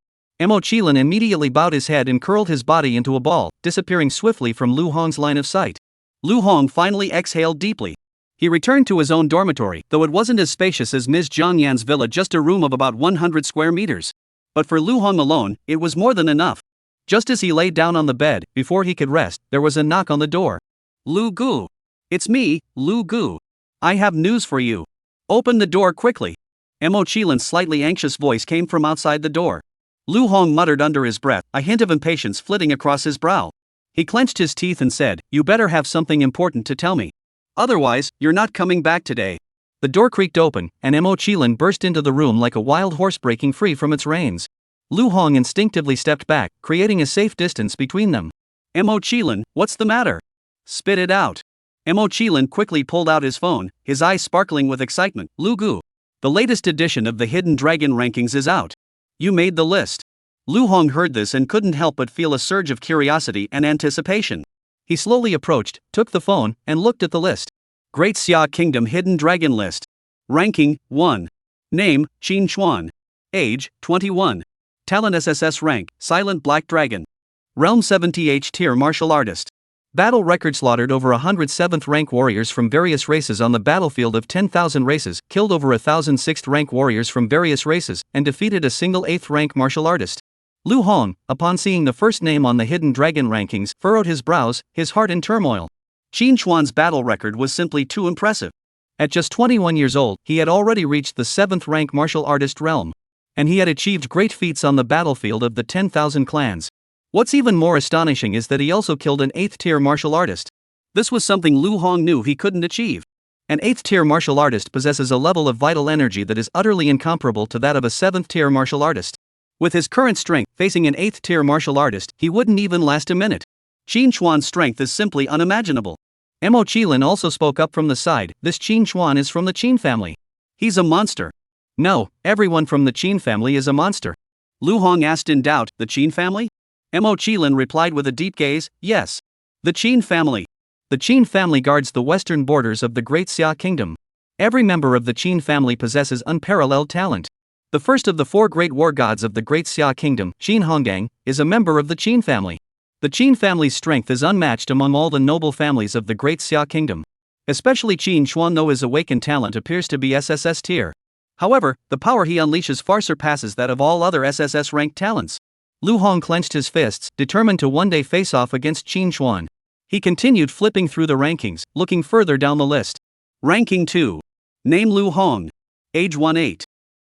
Mo Qilin immediately bowed his head and curled his body into a ball, disappearing swiftly from Lu Hong's line of sight. Lu Hong finally exhaled deeply. He returned to his own dormitory, though it wasn't as spacious as Ms. Jiang Yan's villa, just a room of about 100 square meters. But for Lu Hong alone, it was more than enough. Just as he lay down on the bed, before he could rest, there was a knock on the door. Lu Gu. It's me, Lu Gu. I have news for you. Open the door quickly. Mo Qilin's slightly anxious voice came from outside the door. Lu Hong muttered under his breath, a hint of impatience flitting across his brow. He clenched his teeth and said, You better have something important to tell me. Otherwise, you're not coming back today. The door creaked open, and Mo Qilin burst into the room like a wild horse breaking free from its reins. Lu Hong instinctively stepped back, creating a safe distance between them. Mo Qilin, what's the matter? Spit it out. Mo Qilin quickly pulled out his phone, his eyes sparkling with excitement. Lu Gu. The latest edition of the Hidden Dragon Rankings is out. You made the list. Lu Hong heard this and couldn't help but feel a surge of curiosity and anticipation. He slowly approached, took the phone, and looked at the list. Great Xia Kingdom Hidden Dragon List. Ranking, 1. Name, Qin Chuan. Age, 21. Talent SSS rank, Silent Black Dragon. Realm 70H tier martial artist. Battle record slaughtered over 107th rank warriors from various races on the battlefield of 10,000 races, killed over 1,000 6th rank warriors from various races, and defeated a single 8th rank martial artist. Lu Hong, upon seeing the first name on the Hidden Dragon Rankings, furrowed his brows, his heart in turmoil. Qin Chuan's battle record was simply too impressive. At just 21 years old, he had already reached the 7th rank martial artist realm. And he had achieved great feats on the battlefield of the 10,000 clans. What's even more astonishing is that he also killed an 8th tier martial artist. This was something Lu Hong knew he couldn't achieve. An 8th tier martial artist possesses a level of vital energy that is utterly incomparable to that of a 7th tier martial artist. With his current strength, facing an 8th tier martial artist, he wouldn't even last a minute. Qin Chuan's strength is simply unimaginable. Mo Qilin also spoke up from the side. This Qin Chuan is from the Qin family. He's a monster. No, everyone from the Qin family is a monster. Lu Hong asked in doubt, the Qin family? Mo Qilin replied with a deep gaze, yes. The Qin family. The Qin family guards the western borders of the Great Xia Kingdom. Every member of the Qin family possesses unparalleled talent. The first of the 4 great war gods of the Great Xia Kingdom, Qin Honggang, is a member of the Qin family. The Qin family's strength is unmatched among all the noble families of the Great Xia Kingdom. Especially Qin Xuan, though his awakened talent appears to be SSS tier. However, the power he unleashes far surpasses that of all other SSS ranked talents. Lu Hong clenched his fists, determined to one day face off against Qin Xuan. He continued flipping through the rankings, looking further down the list. Ranking 2. Name Lu Hong. Age 18.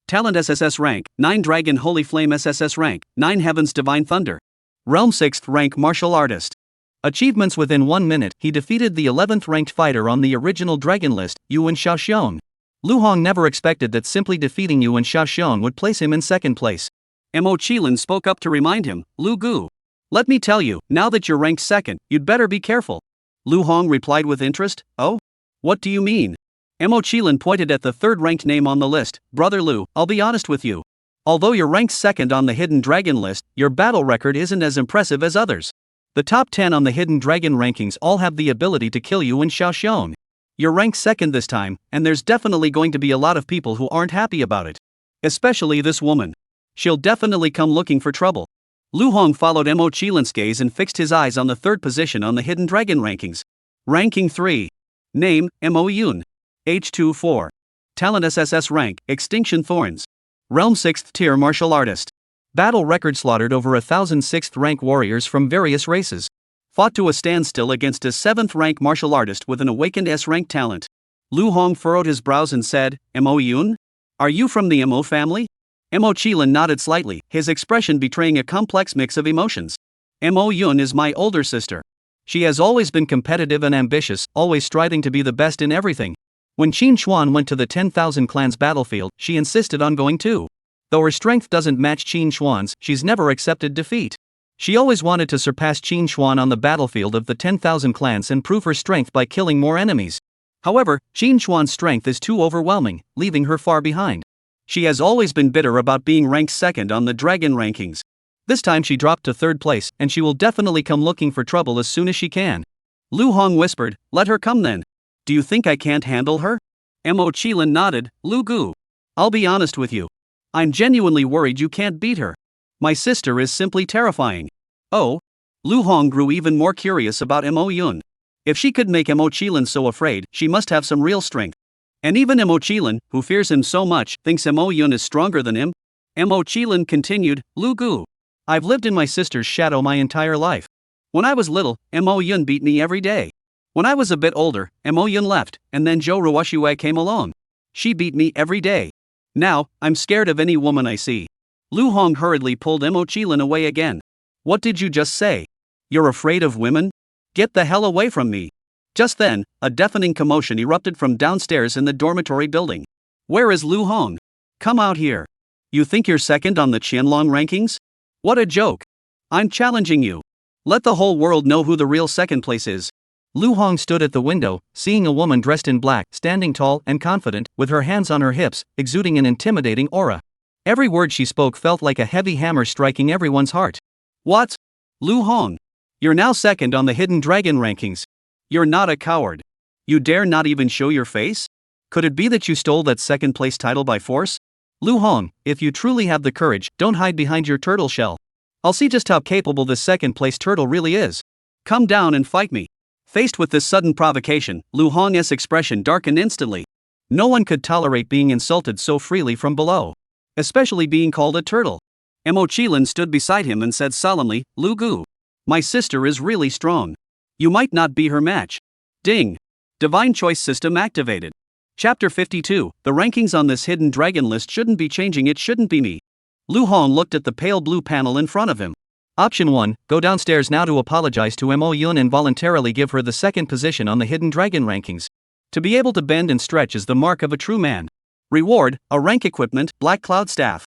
Talent SSS rank, 9 Dragon Holy Flame SSS rank, 9 Heavens Divine Thunder. Realm 6th rank Martial Artist. Achievements within 1 minute, he defeated the 11th ranked fighter on the original Dragon list, Yuan Xiaoxian. Lu Hong never expected that simply defeating Yuan Xiaoxian would place him in 2nd place. Mo Qilin spoke up to remind him, Lu Gu. Let me tell you, now that you're ranked 2nd, you'd better be careful. Lu Hong replied with interest, oh? What do you mean? Mo Qilin pointed at the 3rd ranked name on the list, Brother Lu, I'll be honest with you. Although you're ranked 2nd on the Hidden Dragon list, your battle record isn't as impressive as others. The top 10 on the Hidden Dragon rankings all have the ability to kill you in Xiaoxian. You're ranked 2nd this time, and there's definitely going to be a lot of people who aren't happy about it. Especially this woman. She'll definitely come looking for trouble. Lu Hong followed Mo Qilin's gaze and fixed his eyes on the 3rd position on the Hidden Dragon rankings. Ranking 3. Name, Mo Yun. Age 24. Talent SSS rank, Extinction Thorns. Realm 6th tier Martial Artist. Battle record slaughtered over 1,000 6th rank warriors from various races. Fought to a standstill against a 7th rank Martial Artist with an awakened S rank talent. Lu Hong furrowed his brows and said, Mo Yun? Are you from the Mo family? Mo Qilin nodded slightly, his expression betraying a complex mix of emotions. Mo Yun is my older sister. She has always been competitive and ambitious, always striving to be the best in everything. When Qin Xuan went to the 10,000 clans battlefield, she insisted on going too. Though her strength doesn't match Qin Xuan's, she's never accepted defeat. She always wanted to surpass Qin Xuan on the battlefield of the 10,000 clans and prove her strength by killing more enemies. However, Qin Xuan's strength is too overwhelming, leaving her far behind. She has always been bitter about being ranked 2nd on the Dragon rankings. This time she dropped to 3rd place, and she will definitely come looking for trouble as soon as she can. Lu Hong whispered, let her come then. Do you think I can't handle her? Mo Qilin nodded, Lu Gu. I'll be honest with you. I'm genuinely worried you can't beat her. My sister is simply terrifying. Oh? Lu Hong grew even more curious about Mo Yun. If she could make Mo Qilin so afraid, she must have some real strength. And even Mo Qilin, who fears him so much, thinks Mo Yun is stronger than him. Mo Qilin continued, Lu Gu. I've lived in my sister's shadow my entire life. When I was little, Mo Yun beat me every day. When I was a bit older, Mo Yun left, and then Zhou Ruoxue came along. She beat me every day. Now, I'm scared of any woman I see. Lu Hong hurriedly pulled Mo Qilin away again. What did you just say? You're afraid of women? Get the hell away from me. Just then, a deafening commotion erupted from downstairs in the dormitory building. Where is Lu Hong? Come out here. You think you're 2nd on the Qianlong rankings? What a joke. I'm challenging you. Let the whole world know who the real 2nd place is. Lu Hong stood at the window, seeing a woman dressed in black, standing tall and confident, with her hands on her hips, exuding an intimidating aura. Every word she spoke felt like a heavy hammer striking everyone's heart. What? Lu Hong. You're now 2nd on the Hidden Dragon rankings. You're not a coward. You dare not even show your face? Could it be that you stole that 2nd place title by force? Lu Hong, if you truly have the courage, don't hide behind your turtle shell. I'll see just how capable this 2nd place turtle really is. Come down and fight me. Faced with this sudden provocation, Lu Hong's expression darkened instantly. No one could tolerate being insulted so freely from below. Especially being called a turtle. Mo Qilin stood beside him and said solemnly, Lu Gu. My sister is really strong. You might not be her match. Ding. Divine Choice System activated. Chapter 52, the rankings on this Hidden Dragon list shouldn't be changing, it shouldn't be me. Lu Hong looked at the pale blue panel in front of him. Option 1, go downstairs now to apologize to Mo Yun and voluntarily give her the 2nd position on the Hidden Dragon rankings. To be able to bend and stretch is the mark of a true man. Reward, a rank equipment, Black Cloud Staff.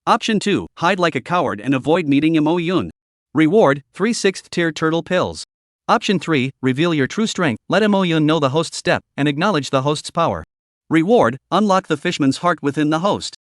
Option 2, hide like a coward and avoid meeting Mo Yun. Reward, 3 6th tier turtle pills. Option 3, reveal your true strength, let Mo Yun know the host's step, and acknowledge the host's power. Reward, unlock the fishman's heart within the host.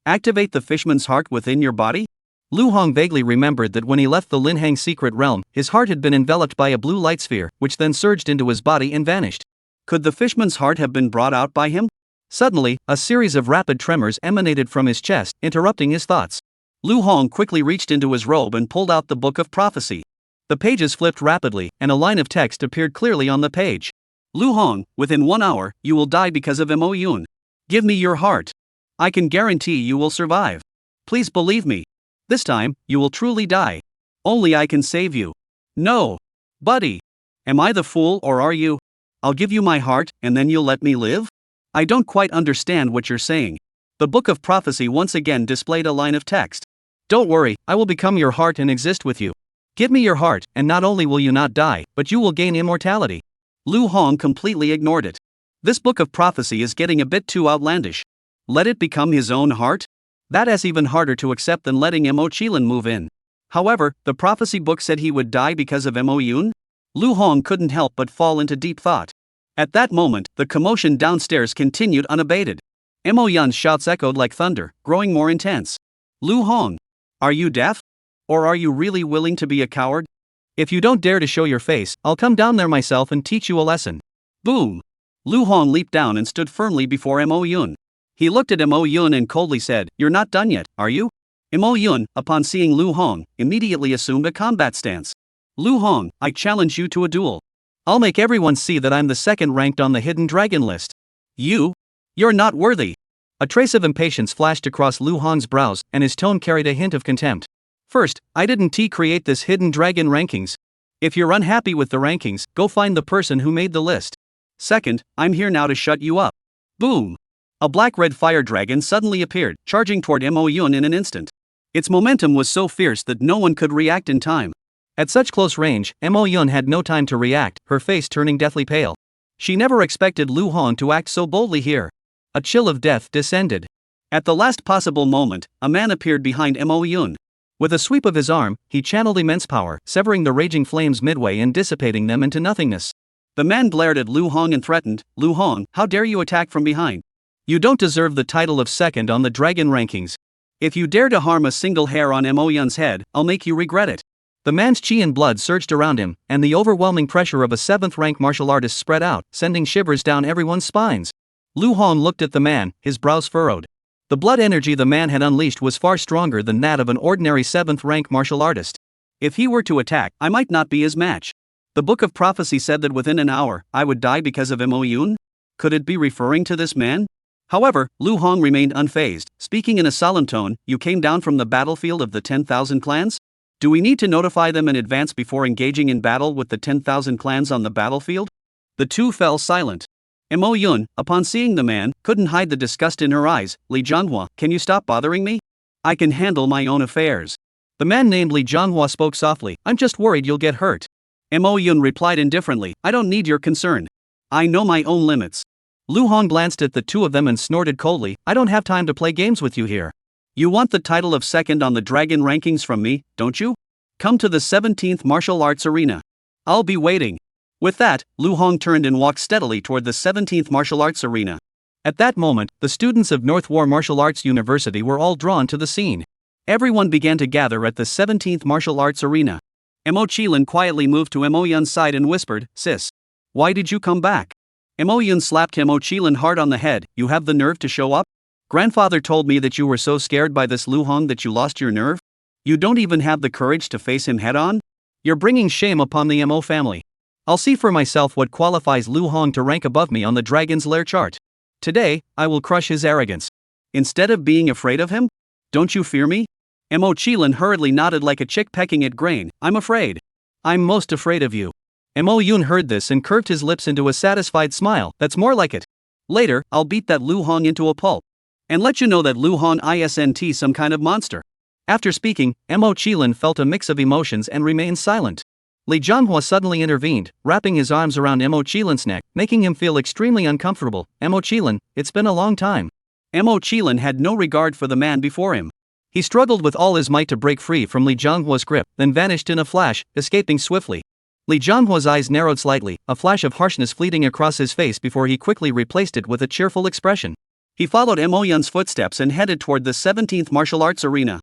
Activate the fishman's heart within your body? Lu Hong vaguely remembered that when he left the Linhang secret realm, his heart had been enveloped by a blue light sphere, which then surged into his body and vanished. Could the fishman's heart have been brought out by him? Suddenly, a series of rapid tremors emanated from his chest, interrupting his thoughts. Lu Hong quickly reached into his robe and pulled out the Book of Prophecy. The pages flipped rapidly, and a line of text appeared clearly on the page. Lu Hong, within 1 hour, you will die because of Mo Yun. Give me your heart. I can guarantee you will survive. Please believe me. This time, you will truly die. Only I can save you. No. Buddy. Am I the fool or are you? I'll give you my heart, and then you'll let me live? I don't quite understand what you're saying. The Book of Prophecy once again displayed a line of text. Don't worry, I will become your heart and exist with you. Give me your heart, and not only will you not die, but you will gain immortality. Lu Hong completely ignored it. This Book of Prophecy is getting a bit too outlandish. Let it become his own heart? That's even harder to accept than letting Mo Qilin move in. However, the prophecy book said he would die because of Mo Yun? Lu Hong couldn't help but fall into deep thought. At that moment, the commotion downstairs continued unabated. Mo Yun's shouts echoed like thunder, growing more intense. Lu Hong, are you deaf? Or are you really willing to be a coward? If you don't dare to show your face, I'll come down there myself and teach you a lesson. Boom! Lu Hong leaped down and stood firmly before Mo Yun. He looked at Mo Yun and coldly said, "You're not done yet, are you?" Mo Yun, upon seeing Lu Hong, immediately assumed a combat stance. Lu Hong, I challenge you to a duel. I'll make everyone see that I'm the second ranked on the hidden dragon list. You're not worthy. A trace of impatience flashed across Lu Hong's brows, and his tone carried a hint of contempt. First, I didn't create this hidden dragon rankings. If you're unhappy with the rankings, go find the person who made the list. Second, I'm here now to shut you up. Boom! A black-red fire dragon suddenly appeared, charging toward Mo Yun in an instant. Its momentum was so fierce that no one could react in time. At such close range, Mo Yun had no time to react, her face turning deathly pale. She never expected Lu Hong to act so boldly here. A chill of death descended. At the last possible moment, a man appeared behind Mo Yun. With a sweep of his arm, he channeled immense power, severing the raging flames midway and dissipating them into nothingness. The man glared at Lu Hong and threatened, "Lu Hong, how dare you attack from behind? You don't deserve the title of second on the dragon rankings. If you dare to harm a single hair on Mo Yun's head, I'll make you regret it." The man's chi and blood surged around him, and the overwhelming pressure of a 7th-rank martial artist spread out, sending shivers down everyone's spines. Lu Hong looked at the man, his brows furrowed. The blood energy the man had unleashed was far stronger than that of an ordinary 7th-rank martial artist. If he were to attack, I might not be his match. The Book of Prophecy said that within an hour, I would die because of Mo Yun? Could it be referring to this man? However, Lu Hong remained unfazed, speaking in a solemn tone. You came down from the battlefield of the 10,000 clans? Do we need to notify them in advance before engaging in battle with the 10,000 clans on the battlefield? The two fell silent. Mo Yun, upon seeing the man, couldn't hide the disgust in her eyes. Li Jianhua, can you stop bothering me? I can handle my own affairs. The man named Li Jianhua spoke softly. I'm just worried you'll get hurt. Mo Yun replied indifferently. I don't need your concern. I know my own limits. Lu Hong glanced at the two of them and snorted coldly. I don't have time to play games with you here. You want the title of second on the dragon rankings from me, don't you? Come to the 17th martial arts arena. I'll be waiting. With that, Lu Hong turned and walked steadily toward the 17th martial arts arena. At that moment, the students of North War Martial Arts University were all drawn to the scene. Everyone began to gather at the 17th martial arts arena. Mo Qilin quietly moved to Mo Yun's side and whispered, "Sis, why did you come back?" Mo Yun slapped Mo Qilin hard on the head. You have the nerve to show up? Grandfather told me that you were so scared by this Lu Hong that you lost your nerve? You don't even have the courage to face him head-on? You're bringing shame upon the Mo family. I'll see for myself what qualifies Lu Hong to rank above me on the Dragon's Lair chart. Today, I will crush his arrogance. Instead of being afraid of him? Don't you fear me? Mo Qilin hurriedly nodded like a chick pecking at grain. I'm afraid. I'm most afraid of you. Mo Yun heard this and curved his lips into a satisfied smile. That's more like it. Later, I'll beat that Lu Hong into a pulp. And let you know that Lu Hong isn't some kind of monster. After speaking, Mo Qilin felt a mix of emotions and remained silent. Li Jianhua suddenly intervened, wrapping his arms around Mo Qilin's neck, making him feel extremely uncomfortable. Mo Qilin, it's been a long time. Mo Qilin had no regard for the man before him. He struggled with all his might to break free from Li Jianhua's grip, then vanished in a flash, escaping swiftly. Li Jianhua's eyes narrowed slightly, a flash of harshness fleeting across his face before he quickly replaced it with a cheerful expression. He followed Mo Yun's footsteps and headed toward the 17th martial arts arena.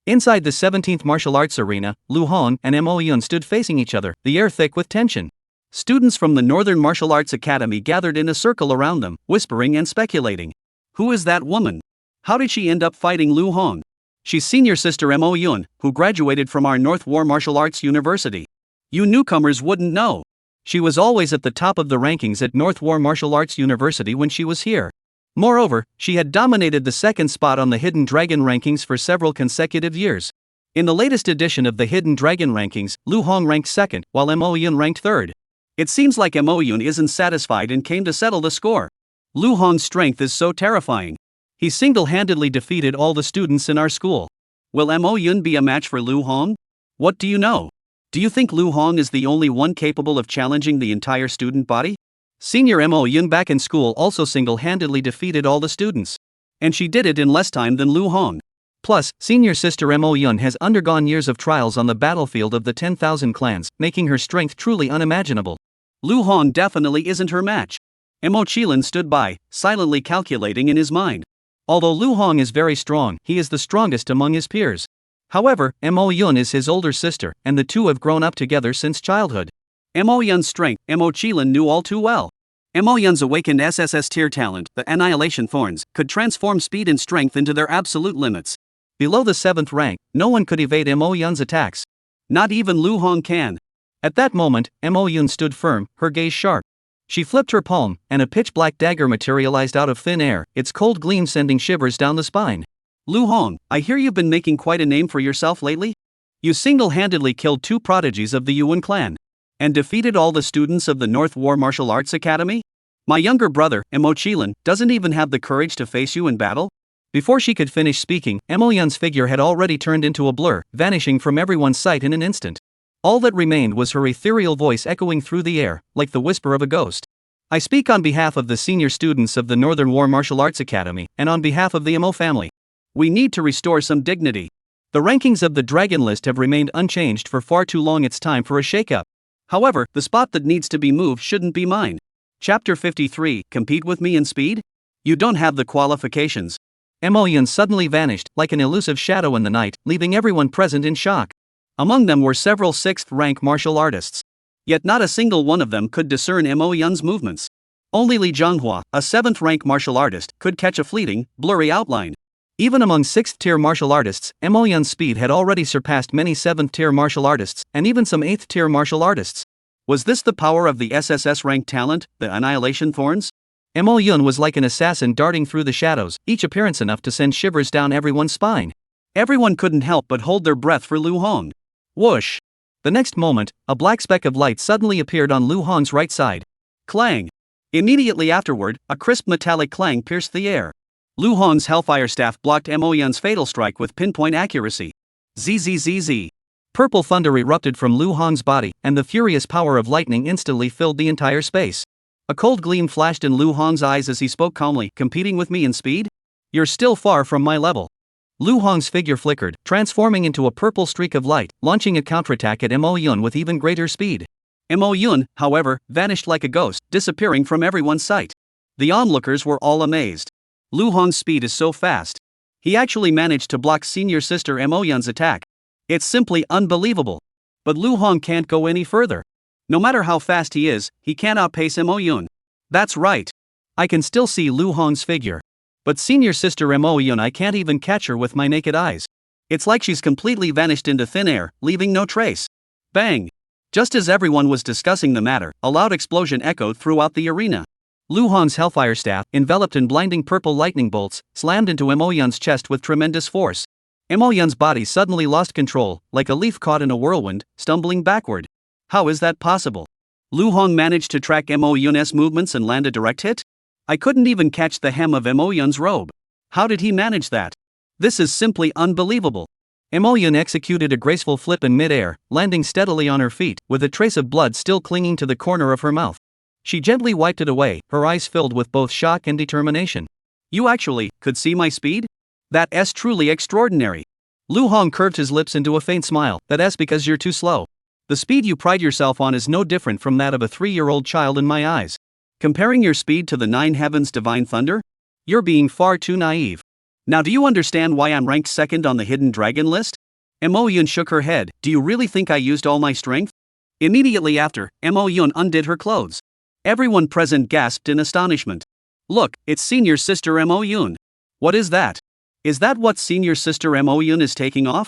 Inside the 17th martial arts arena, Lu Hong and Mo Yun stood facing each other, the air thick with tension. Students from the Northern Martial Arts Academy gathered in a circle around them, whispering and speculating. Who is that woman? How did she end up fighting Lu Hong? She's senior sister Mo Yun, who graduated from our North War Martial Arts University. You newcomers wouldn't know. She was always at the top of the rankings at North War Martial Arts University when she was here. Moreover, she had dominated the second spot on the Hidden Dragon rankings for several consecutive years. In the latest edition of the Hidden Dragon rankings, Lu Hong ranked second, while Mo Yun ranked third. It seems like Mo Yun isn't satisfied and came to settle the score. Lu Hong's strength is so terrifying. He single-handedly defeated all the students in our school. Will Mo Yun be a match for Lu Hong? What do you know? Do you think Lu Hong is the only one capable of challenging the entire student body? Senior Mo Yun back in school also single-handedly defeated all the students. And she did it in less time than Lu Hong. Plus, senior sister Mo Yun has undergone years of trials on the battlefield of the 10,000 clans, making her strength truly unimaginable. Lu Hong definitely isn't her match. Mo Qilin stood by, silently calculating in his mind. Although Lu Hong is very strong, he is the strongest among his peers. However, Mo Yun is his older sister, and the two have grown up together since childhood. Mo Yun's strength, Mo Qilin knew all too well. Mo Yun's awakened SSS tier talent, the Annihilation Thorns, could transform speed and strength into their absolute limits. Below the 7th rank, no one could evade Mo Yun's attacks. Not even Lu Hong can. At that moment, Mo Yun stood firm, her gaze sharp. She flipped her palm, and a pitch-black dagger materialized out of thin air, its cold gleam sending shivers down the spine. Lu Hong, I hear you've been making quite a name for yourself lately? You single-handedly killed 2 prodigies of the Yuan clan. And defeated all the students of the North War Martial Arts Academy? My younger brother, Mo Qilin, doesn't even have the courage to face you in battle? Before she could finish speaking, Mo Yun's figure had already turned into a blur, vanishing from everyone's sight in an instant. All that remained was her ethereal voice echoing through the air, like the whisper of a ghost. I speak on behalf of the senior students of the Northern War Martial Arts Academy, and on behalf of the Mo family. We need to restore some dignity. The rankings of the Dragon List have remained unchanged for far too long. It's time for a shakeup. However, the spot that needs to be moved shouldn't be mine. Chapter 53, Compete with me in speed? You don't have the qualifications. Mo Yun suddenly vanished, like an elusive shadow in the night, leaving everyone present in shock. Among them were several 6th-rank martial artists. Yet not a single one of them could discern Mo Yun's movements. Only Li Zhonghua, a 7th-rank martial artist, could catch a fleeting, blurry outline. Even among 6th-tier martial artists, Mo Yun's speed had already surpassed many 7th-tier martial artists, and even some 8th-tier martial artists. Was this the power of the SSS-ranked talent, the Annihilation Thorns? Mo Yun was like an assassin darting through the shadows, each appearance enough to send shivers down everyone's spine. Everyone couldn't help but hold their breath for Lu Hong. Whoosh! The next moment, a black speck of light suddenly appeared on Lu Hong's right side. Clang! Immediately afterward, a crisp metallic clang pierced the air. Lu Hong's Hellfire Staff blocked Mo Yun's fatal strike with pinpoint accuracy. Zzz. Purple thunder erupted from Lu Hong's body, and the furious power of lightning instantly filled the entire space. A cold gleam flashed in Lu Hong's eyes as he spoke calmly. Competing with me in speed? You're still far from my level. Lu Hong's figure flickered, transforming into a purple streak of light, launching a counterattack at Mo Yun with even greater speed. Mo Yun, however, vanished like a ghost, disappearing from everyone's sight. The onlookers were all amazed. Lu Hong's speed is so fast. He actually managed to block senior sister Mo Yun's attack. It's simply unbelievable. But Lu Hong can't go any further. No matter how fast he is, he can't outpace Mo Yun. That's right. I can still see Lu Hong's figure. But senior sister Mo Yun, I can't even catch her with my naked eyes. It's like she's completely vanished into thin air, leaving no trace. Bang! Just as everyone was discussing the matter, a loud explosion echoed throughout the arena. Lu Hong's Hellfire Staff, enveloped in blinding purple lightning bolts, slammed into Mo Yun's chest with tremendous force. Mo Yun's body suddenly lost control, like a leaf caught in a whirlwind, stumbling backward. How is that possible? Lu Hong managed to track Mo Yun's movements and land a direct hit? I couldn't even catch the hem of Mo Yun's robe. How did he manage that? This is simply unbelievable. Mo Yun executed a graceful flip in mid-air, landing steadily on her feet, with a trace of blood still clinging to the corner of her mouth. She gently wiped it away, her eyes filled with both shock and determination. You actually could see my speed? That's truly extraordinary. Lu Hong curved his lips into a faint smile. That's because you're too slow. The speed you pride yourself on is no different from that of a 3-year-old child in my eyes. Comparing your speed to the 9 heavens' divine thunder? You're being far too naive. Now do you understand why I'm ranked second on the hidden dragon list? Mo-Yun shook her head. Do you really think I used all my strength? Immediately after, Mo-Yun undid her clothes. Everyone present gasped in astonishment. Look, it's senior sister Mo-Yun. What is that? Is that what senior sister Mo-Yun is taking off?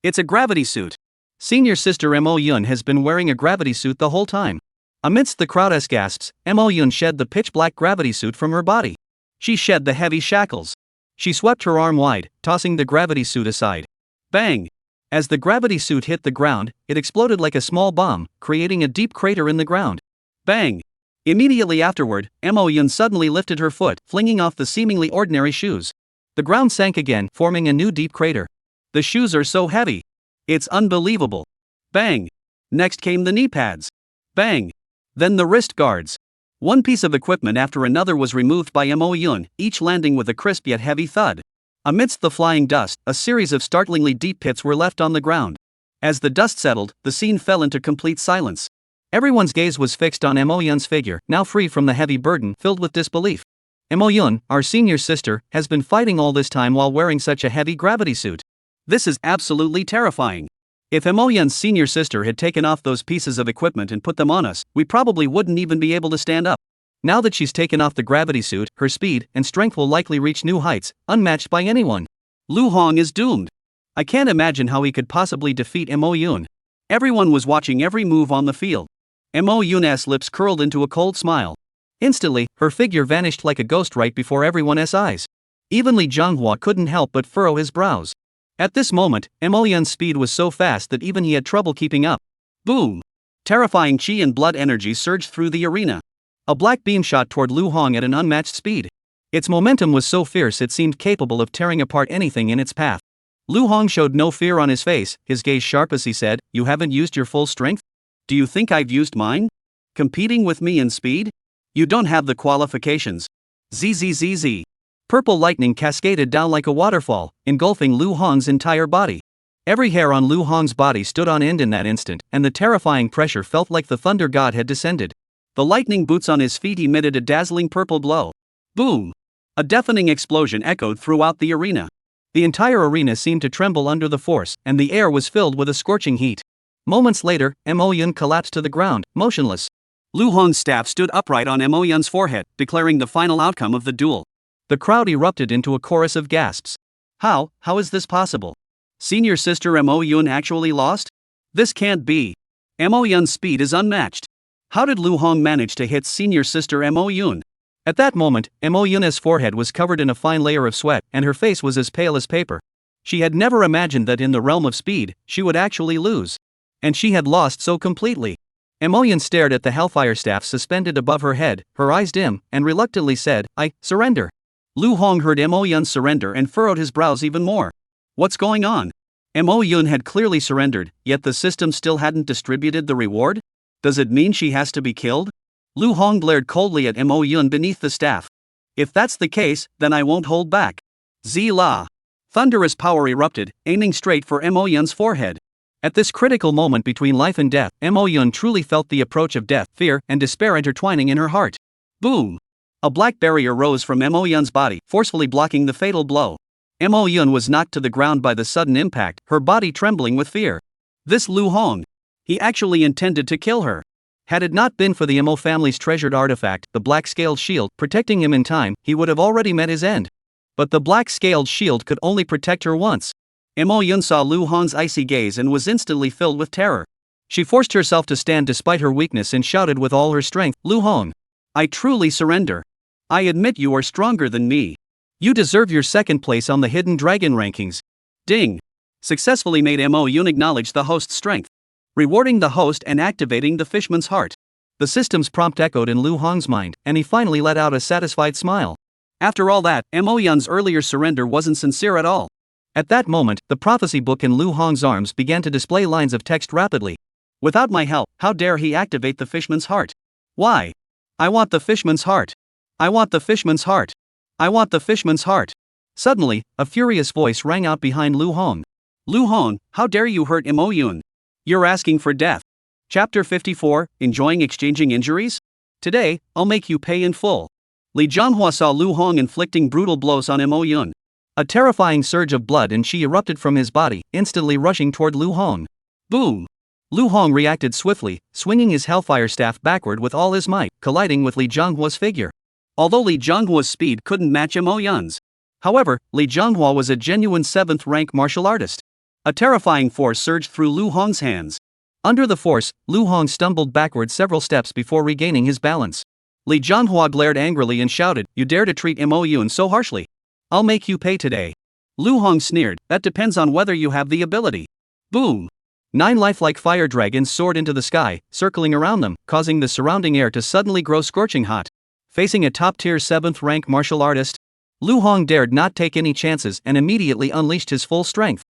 It's a gravity suit. Senior sister Mo-Yun has been wearing a gravity suit the whole time. Amidst the crowd's gasps, Mo-Yun shed the pitch-black gravity suit from her body. She shed the heavy shackles. She swept her arm wide, tossing the gravity suit aside. Bang! As the gravity suit hit the ground, it exploded like a small bomb, creating a deep crater in the ground. Bang! Immediately afterward, Mo-Yun suddenly lifted her foot, flinging off the seemingly ordinary shoes. The ground sank again, forming a new deep crater. The shoes are so heavy. It's unbelievable. Bang! Next came the knee pads. Bang! Then the wrist guards. One piece of equipment after another was removed by Mo-Yun, each landing with a crisp yet heavy thud. Amidst the flying dust, a series of startlingly deep pits were left on the ground. As the dust settled, the scene fell into complete silence. Everyone's gaze was fixed on Mo-Yun's figure, now free from the heavy burden, filled with disbelief. Mo-Yun, our senior sister, has been fighting all this time while wearing such a heavy gravity suit. This is absolutely terrifying. If Mo-Yun's senior sister had taken off those pieces of equipment and put them on us, we probably wouldn't even be able to stand up. Now that she's taken off the gravity suit, her speed and strength will likely reach new heights, unmatched by anyone. Lu Hong is doomed. I can't imagine how he could possibly defeat Mo-Yun. Everyone was watching every move on the field. Mo-Yun's lips curled into a cold smile. Instantly, her figure vanished like a ghost right before everyone's eyes. Even Li Zhonghua couldn't help but furrow his brows. At this moment, Mo-Yun's speed was so fast that even he had trouble keeping up. Boom! Terrifying chi and blood energy surged through the arena. A black beam shot toward Lu Hong at an unmatched speed. Its momentum was so fierce it seemed capable of tearing apart anything in its path. Lu Hong showed no fear on his face, his gaze sharp as he said, "You haven't used your full strength? Do you think I've used mine? Competing with me in speed? You don't have the qualifications." Zzz. Purple lightning cascaded down like a waterfall, engulfing Lu Hong's entire body. Every hair on Lu Hong's body stood on end in that instant, and the terrifying pressure felt like the thunder god had descended. The lightning boots on his feet emitted a dazzling purple glow. Boom! A deafening explosion echoed throughout the arena. The entire arena seemed to tremble under the force, and the air was filled with a scorching heat. Moments later, Mo-Yun collapsed to the ground, motionless. Lu Hong's staff stood upright on Mo-Yun's forehead, declaring the final outcome of the duel. The crowd erupted into a chorus of gasps. How is this possible? Senior sister Mo-Yun actually lost? This can't be. Mo-Yun's speed is unmatched. How did Lu Hong manage to hit senior sister Mo-Yun? At that moment, Mo-Yun's forehead was covered in a fine layer of sweat, and her face was as pale as paper. She had never imagined that in the realm of speed, she would actually lose. And she had lost so completely. Mo-Yun stared at the hellfire staff suspended above her head, her eyes dim, and reluctantly said, "I surrender." Lu Hong heard Mo-Yun's surrender and furrowed his brows even more. What's going on? Mo-Yun had clearly surrendered, yet the system still hadn't distributed the reward? Does it mean she has to be killed? Lu Hong glared coldly at Mo-Yun beneath the staff. If that's the case, then I won't hold back. Zila! Thunderous power erupted, aiming straight for Mo-Yun's forehead. At this critical moment between life and death, Mo-Yun truly felt the approach of death, fear, and despair intertwining in her heart. Boom! A black barrier rose from Mo-Yun's body, forcefully blocking the fatal blow. Mo-Yun was knocked to the ground by the sudden impact, her body trembling with fear. This Lu Hong. He actually intended to kill her. Had it not been for the Mo family's treasured artifact, the black-scaled shield, protecting him in time, he would have already met his end. But the black-scaled shield could only protect her once. Mo-Yun saw Lu Hong's icy gaze and was instantly filled with terror. She forced herself to stand despite her weakness and shouted with all her strength, "Lu Hong! I truly surrender. I admit you are stronger than me. You deserve your second place on the Hidden Dragon rankings." Ding! Successfully made Mo-Yun acknowledge the host's strength, rewarding the host and activating the fishman's heart. The system's prompt echoed in Lu Hong's mind, and he finally let out a satisfied smile. After all that, Mo-Yun's earlier surrender wasn't sincere at all. At that moment, the prophecy book in Lu Hong's arms began to display lines of text rapidly. Without my help, how dare he activate the fishman's heart? Why? I want the fishman's heart. I want the fishman's heart. I want the fishman's heart. Suddenly, a furious voice rang out behind Lu Hong. Lu Hong, how dare you hurt Mo-Yun? You're asking for death. Chapter 54, Enjoying Exchanging Injuries? Today, I'll make you pay in full. Li Jianghua saw Lu Hong inflicting brutal blows on Mo Yun. A terrifying surge of blood and qi erupted from his body, instantly rushing toward Lu Hong. Boom! Lu Hong reacted swiftly, swinging his hellfire staff backward with all his might, colliding with Li Jianghua's figure. Although Li Jianghua's speed couldn't match Mo Yun's. However, Li Jianghua was a genuine 7th-rank martial artist. A terrifying force surged through Lu Hong's hands. Under the force, Lu Hong stumbled backward several steps before regaining his balance. Li Jianghua glared angrily and shouted, "You dare to treat Mo Yun so harshly? I'll make you pay today." Lu Hong sneered, "That depends on whether you have the ability." Boom! 9 lifelike fire dragons soared into the sky, circling around them, causing the surrounding air to suddenly grow scorching hot. Facing a top-tier 7th-rank martial artist, Lu Hong dared not take any chances and immediately unleashed his full strength.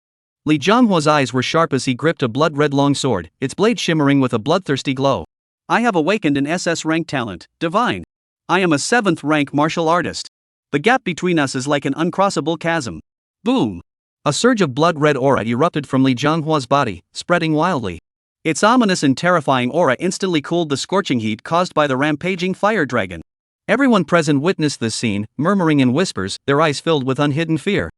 Li Jianghua's eyes were sharp as he gripped a blood-red longsword, its blade shimmering with a bloodthirsty glow. "I have awakened an SS-rank talent, divine. I am a 7th-rank martial artist. The gap between us is like an uncrossable chasm." Boom! A surge of blood-red aura erupted from Li Jianghua's body, spreading wildly. Its ominous and terrifying aura instantly cooled the scorching heat caused by the rampaging fire dragon. Everyone present witnessed this scene, murmuring in whispers, their eyes filled with unhidden fear.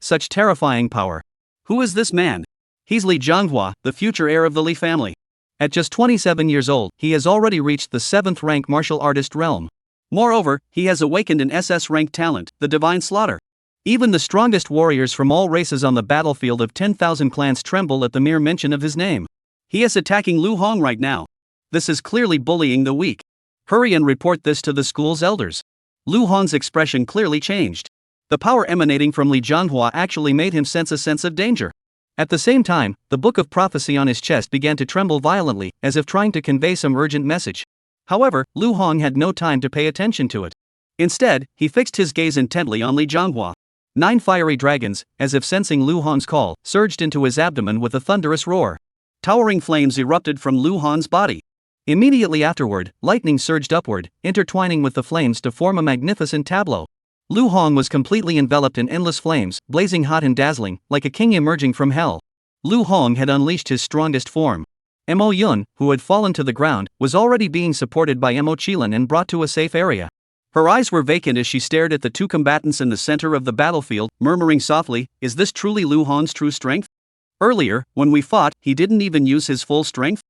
Such terrifying power. Who is this man? He's Li Jianghua, the future heir of the Li family. At just 27 years old, he has already reached the 7th-rank martial artist realm. Moreover, he has awakened an SS-rank talent, the Divine Slaughter. Even the strongest warriors from all races on the battlefield of 10,000 clans tremble at the mere mention of his name. He is attacking Lu Hong right now. This is clearly bullying the weak. Hurry and report this to the school's elders. Lu Hong's expression clearly changed. The power emanating from Li Jianghua actually made him sense a sense of danger. At the same time, the book of prophecy on his chest began to tremble violently, as if trying to convey some urgent message. However, Lu Hong had no time to pay attention to it. Instead, he fixed his gaze intently on Li Jianghua. 9 fiery dragons, as if sensing Lu Hong's call, surged into his abdomen with a thunderous roar. Towering flames erupted from Lu Hong's body. Immediately afterward, lightning surged upward, intertwining with the flames to form a magnificent tableau. Lu Hong was completely enveloped in endless flames, blazing hot and dazzling, like a king emerging from hell. Lu Hong had unleashed his strongest form. Mo Yun, who had fallen to the ground, was already being supported by Mo Qilin and brought to a safe area. Her eyes were vacant as she stared at the 2 combatants in the center of the battlefield, murmuring softly, "Is this truly Lu Hong's true strength? Earlier, when we fought, he didn't even use his full strength?"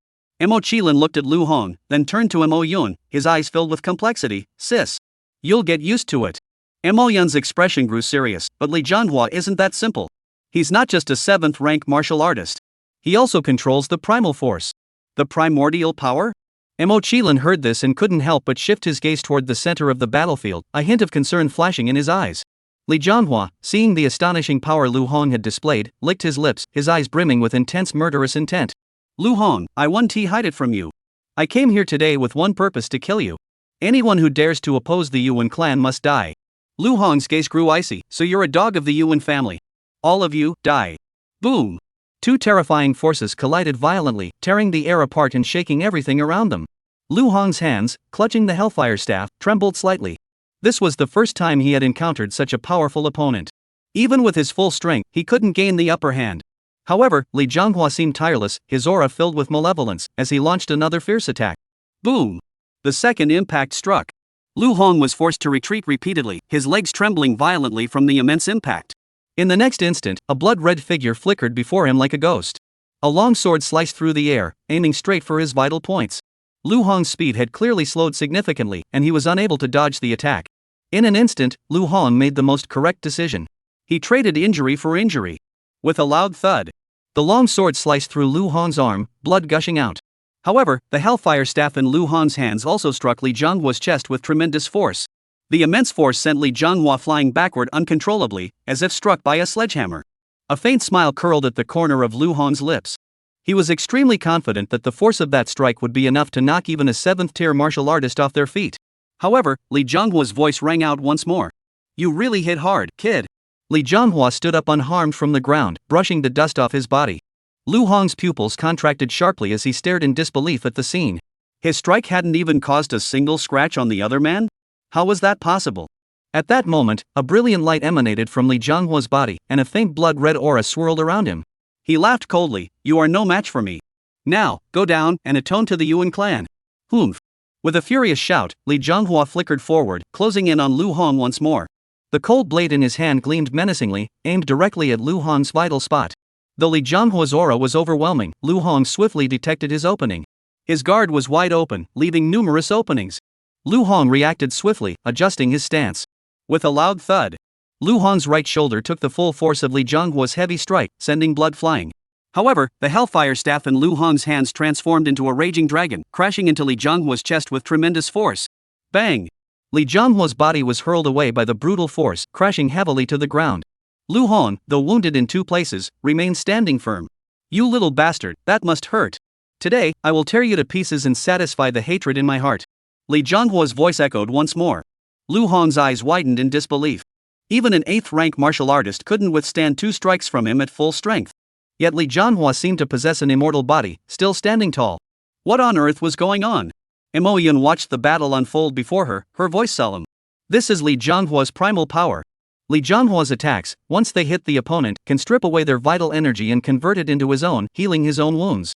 Mo Qilin looked at Lu Hong, then turned to Mo Yun, his eyes filled with complexity. "Sis. You'll get used to it." Mo Yun's expression grew serious, but Li Jianghua isn't that simple. He's not just a 7th-rank martial artist. He also controls the primal force. The primordial power? Mo Qilin heard this and couldn't help but shift his gaze toward the center of the battlefield, a hint of concern flashing in his eyes. Li Jianghua, seeing the astonishing power Lu Hong had displayed, licked his lips, his eyes brimming with intense murderous intent. "Lu Hong, I won't hide it from you. I came here today with one purpose: to kill you. Anyone who dares to oppose the Yuan clan must die." Lu Hong's gaze grew icy. "So you're a dog of the Yuan family. All of you, die." Boom! 2 terrifying forces collided violently, tearing the air apart and shaking everything around them. Lu Hong's hands, clutching the hellfire staff, trembled slightly. This was the first time he had encountered such a powerful opponent. Even with his full strength, he couldn't gain the upper hand. However, Li Jianghua seemed tireless, his aura filled with malevolence, as he launched another fierce attack. Boom! The second impact struck. Lu Hong was forced to retreat repeatedly, his legs trembling violently from the immense impact. In the next instant, a blood-red figure flickered before him like a ghost. A long sword sliced through the air, aiming straight for his vital points. Lu Hong's speed had clearly slowed significantly, and he was unable to dodge the attack. In an instant, Lu Hong made the most correct decision. He traded injury for injury. With a loud thud, the long sword sliced through Lu Hong's arm, blood gushing out. However, the hellfire staff in Lu Hong's hands also struck Li Jianghua's chest with tremendous force. The immense force sent Li Jianghua flying backward uncontrollably, as if struck by a sledgehammer. A faint smile curled at the corner of Lu Hong's lips. He was extremely confident that the force of that strike would be enough to knock even a 7th-tier martial artist off their feet. However, Li Jianghua's voice rang out once more. "You really hit hard, kid." Li Jianghua stood up unharmed from the ground, brushing the dust off his body. Lu Hong's pupils contracted sharply as he stared in disbelief at the scene. His strike hadn't even caused a single scratch on the other man? How was that possible? At that moment, a brilliant light emanated from Li Jianghua's body, and a faint blood-red aura swirled around him. He laughed coldly. "You are no match for me. Now, go down and atone to the Yuan clan." Humph. With a furious shout, Li Zhonghua flickered forward, closing in on Lu Hong once more. The cold blade in his hand gleamed menacingly, aimed directly at Lu Hong's vital spot. Though Li Zhonghua's aura was overwhelming, Lu Hong swiftly detected his opening. His guard was wide open, leaving numerous openings. Lu Hong reacted swiftly, adjusting his stance. With a loud thud, Lu Hong's right shoulder took the full force of Li Zhonghua's heavy strike, sending blood flying. However, the hellfire staff in Lu Hong's hands transformed into a raging dragon, crashing into Li Zhonghua's chest with tremendous force. Bang! Li Zhonghua's body was hurled away by the brutal force, crashing heavily to the ground. Lu Hong, though wounded in 2 places, remained standing firm. You little bastard, that must hurt. Today, I will tear you to pieces and satisfy the hatred in my heart. Li Zhonghua's voice echoed once more. Lu Hong's eyes widened in disbelief. Even an 8th-rank martial artist couldn't withstand 2 strikes from him at full strength. Yet Li Zhonghua seemed to possess an immortal body, still standing tall. What on earth was going on? Mo Yun watched the battle unfold before her, her voice solemn. This is Li Zhonghua's primal power. Li Zhonghua's attacks, once they hit the opponent, can strip away their vital energy and convert it into his own, healing his own wounds.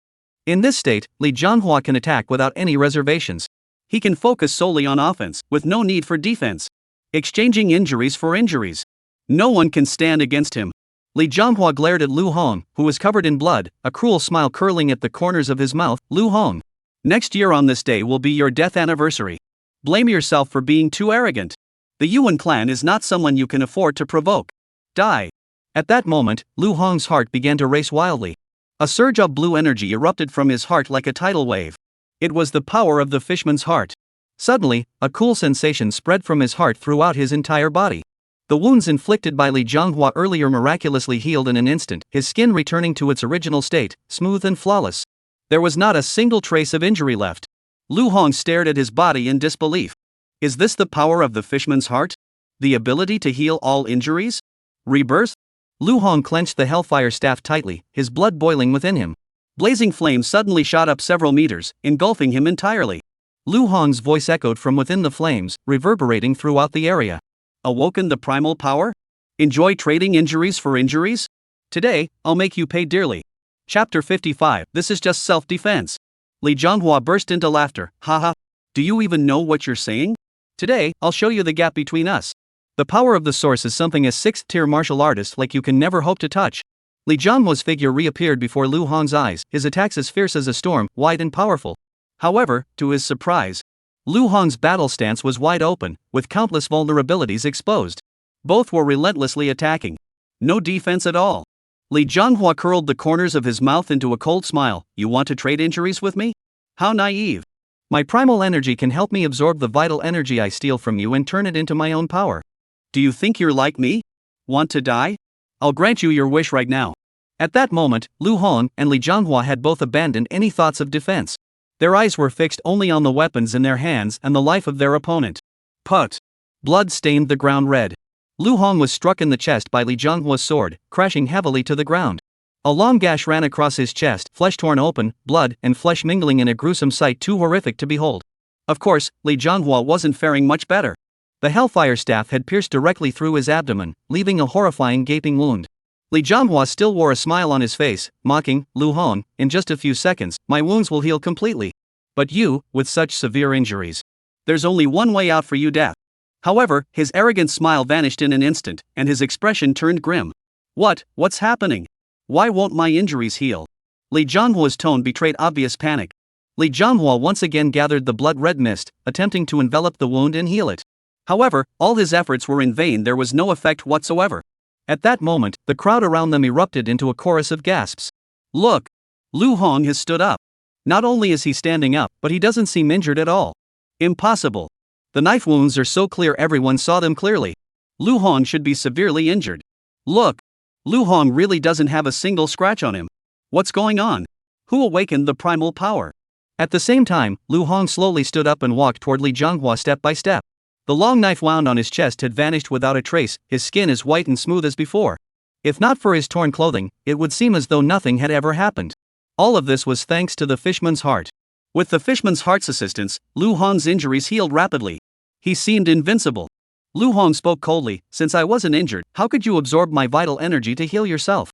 In this state, Li Zhonghua can attack without any reservations. He can focus solely on offense, with no need for defense. Exchanging injuries for injuries. No one can stand against him. Li Zhonghua glared at Lu Hong, who was covered in blood, a cruel smile curling at the corners of his mouth. Lu Hong, next year on this day will be your death anniversary. Blame yourself for being too arrogant. The Yuan clan is not someone you can afford to provoke. Die. At that moment, Lu Hong's heart began to race wildly. A surge of blue energy erupted from his heart like a tidal wave. It was the power of the fishman's heart. Suddenly, a cool sensation spread from his heart throughout his entire body. The wounds inflicted by Li Zhonghua earlier miraculously healed in an instant, his skin returning to its original state, smooth and flawless. There was not a single trace of injury left. Lu Hong stared at his body in disbelief. Is this the power of the fishman's heart? The ability to heal all injuries? Rebirth? Lu Hong clenched the hellfire staff tightly, his blood boiling within him. Blazing flames suddenly shot up several meters, engulfing him entirely. Lu Hong's voice echoed from within the flames, reverberating throughout the area. Awoken the primal power? Enjoy trading injuries for injuries? Today, I'll make you pay dearly. Chapter 55. This is just self-defense. Li Zhonghua burst into laughter. Haha. Do you even know what you're saying? Today, I'll show you the gap between us. The power of the source is something a 6th-tier martial artist like you can never hope to touch. Li Zhonghua's figure reappeared before Lu Hong's eyes, his attacks as fierce as a storm, wide and powerful. However, to his surprise, Lu Hong's battle stance was wide open, with countless vulnerabilities exposed. Both were relentlessly attacking. No defense at all. Li Zhonghua curled the corners of his mouth into a cold smile. You want to trade injuries with me? How naive. My primal energy can help me absorb the vital energy I steal from you and turn it into my own power. Do you think you're like me? Want to die? I'll grant you your wish right now. At that moment, Lu Hong and Li Zhonghua had both abandoned any thoughts of defense. Their eyes were fixed only on the weapons in their hands and the life of their opponent. Put. Blood stained the ground red. Lu Hong was struck in the chest by Li Zhonghua's sword, crashing heavily to the ground. A long gash ran across his chest, flesh torn open, blood and flesh mingling in a gruesome sight too horrific to behold. Of course, Li Zhonghua wasn't faring much better. The hellfire staff had pierced directly through his abdomen, leaving a horrifying gaping wound. Li Zhonghua still wore a smile on his face, mocking, Lu Hong, in just a few seconds, my wounds will heal completely. But you, with such severe injuries. There's only one way out for you, death. However, his arrogant smile vanished in an instant, and his expression turned grim. What's happening? Why won't my injuries heal? Li Zhonghua's tone betrayed obvious panic. Li Zhonghua once again gathered the blood-red mist, attempting to envelop the wound and heal it. However, all his efforts were in vain, there was no effect whatsoever. At that moment, the crowd around them erupted into a chorus of gasps. Look! Lu Hong has stood up. Not only is he standing up, but he doesn't seem injured at all. Impossible. The knife wounds are so clear everyone saw them clearly. Lu Hong should be severely injured. Look! Lu Hong really doesn't have a single scratch on him. What's going on? Who awakened the primal power? At the same time, Lu Hong slowly stood up and walked toward Li Zhonghua step by step. The long knife wound on his chest had vanished without a trace, his skin as white and smooth as before. If not for his torn clothing, it would seem as though nothing had ever happened. All of this was thanks to the fishman's heart. With the fishman's heart's assistance, Lu Hong's injuries healed rapidly. He seemed invincible. Lu Hong spoke coldly, since I wasn't injured, how could you absorb my vital energy to heal yourself?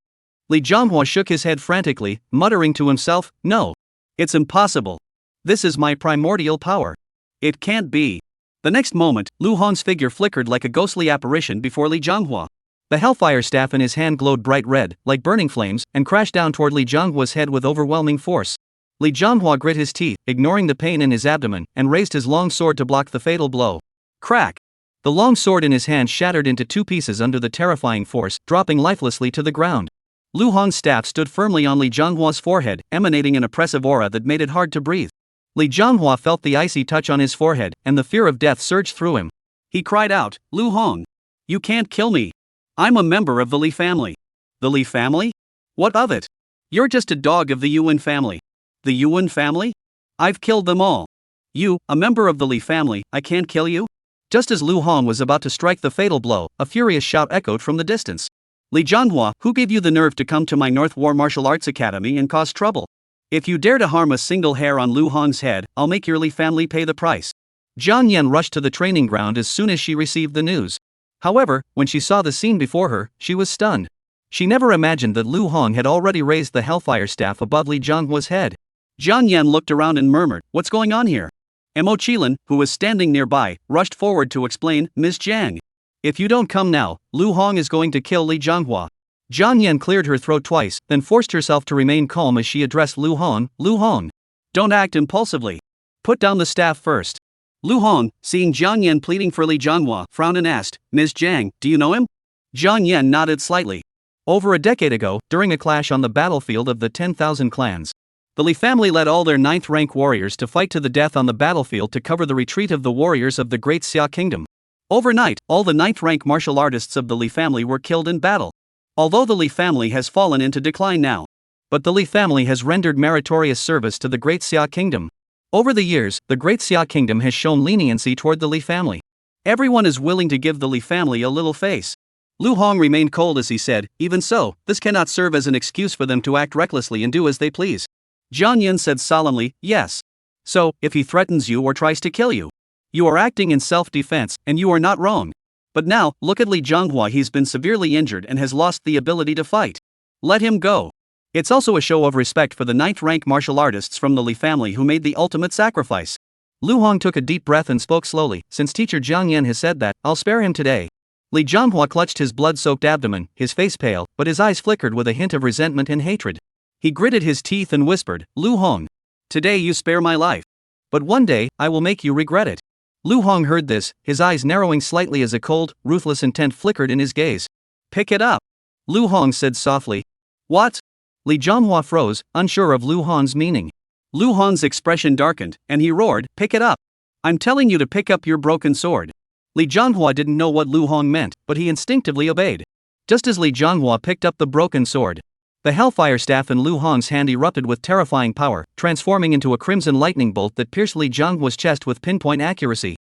Li Zhonghua shook his head frantically, muttering to himself, no. It's impossible. This is my primordial power. It can't be. The next moment, Lu Hong's figure flickered like a ghostly apparition before Li Zhonghua. The hellfire staff in his hand glowed bright red, like burning flames, and crashed down toward Li Zhonghua's head with overwhelming force. Li Zhonghua grit his teeth, ignoring the pain in his abdomen, and raised his long sword to block the fatal blow. Crack! The long sword in his hand shattered into two pieces under the terrifying force, dropping lifelessly to the ground. Lu Hong's staff stood firmly on Li Zhonghua's forehead, emanating an oppressive aura that made it hard to breathe. Li Zhonghua felt the icy touch on his forehead, and the fear of death surged through him. He cried out, "Lu Hong! You can't kill me! I'm a member of the Li family." "The Li family? What of it? You're just a dog of the Yuan family." "The Yuan family? I've killed them all. You, a member of the Li family, I can't kill you?" Just as Lu Hong was about to strike the fatal blow, a furious shout echoed from the distance. "Li Zhonghua, who gave you the nerve to come to my North War Martial Arts Academy and cause trouble? If you dare to harm a single hair on Lu Hong's head, I'll make your Li family pay the price." Jiang Yan rushed to the training ground as soon as she received the news. However, when she saw the scene before her, she was stunned. She never imagined that Lu Hong had already raised the hellfire staff above Li Zhonghua's head. Jiang Yan looked around and murmured, "What's going on here?" Mo Qilin, who was standing nearby, rushed forward to explain, "Ms. Jiang. If you don't come now, Lu Hong is going to kill Li Zhonghua." Jiang Yan cleared her throat twice, then forced herself to remain calm as she addressed Lu Hong. "Lu Hong. Don't act impulsively. Put down the staff first." Lu Hong, seeing Jiang Yan pleading for Li Zhonghua, frowned and asked, "Ms. Jiang, do you know him?" Jiang Yan nodded slightly. Over a decade ago, during a clash on the battlefield of the 10,000 clans, the Li family led all their 9th rank warriors to fight to the death on the battlefield to cover the retreat of the warriors of the Great Xia Kingdom. Overnight, all the 9th rank martial artists of the Li family were killed in battle. Although the Li family has fallen into decline now, but the Li family has rendered meritorious service to the Great Xia Kingdom. Over the years, the Great Xia Kingdom has shown leniency toward the Li family. Everyone is willing to give the Li family a little face. Lu Hong remained cold as he said, "Even so, this cannot serve as an excuse for them to act recklessly and do as they please." Jiang Yan said solemnly, "Yes. So, if he threatens you or tries to kill you, you are acting in self-defense, and you are not wrong. But now, look at Li Zhonghua, he's been severely injured and has lost the ability to fight. Let him go." It's also a show of respect for the 9th rank martial artists from the Li family who made the ultimate sacrifice. Lu Hong took a deep breath and spoke slowly, "Since teacher Jiang Yan has said that, I'll spare him today." Li Zhonghua clutched his blood-soaked abdomen, his face pale, but his eyes flickered with a hint of resentment and hatred. He gritted his teeth and whispered, "Lu Hong, today you spare my life. But one day, I will make you regret it." Lu Hong heard this, his eyes narrowing slightly as a cold, ruthless intent flickered in his gaze. "Pick it up," Lu Hong said softly. "What?" Li Zhonghua froze, unsure of Lu Hong's meaning. Lu Hong's expression darkened, and he roared, "Pick it up! I'm telling you to pick up your broken sword." Li Zhonghua didn't know what Lu Hong meant, but he instinctively obeyed. Just as Li Zhonghua picked up the broken sword, the hellfire staff in Lu Hong's hand erupted with terrifying power, transforming into a crimson lightning bolt that pierced Li Zhonghua's chest with pinpoint accuracy.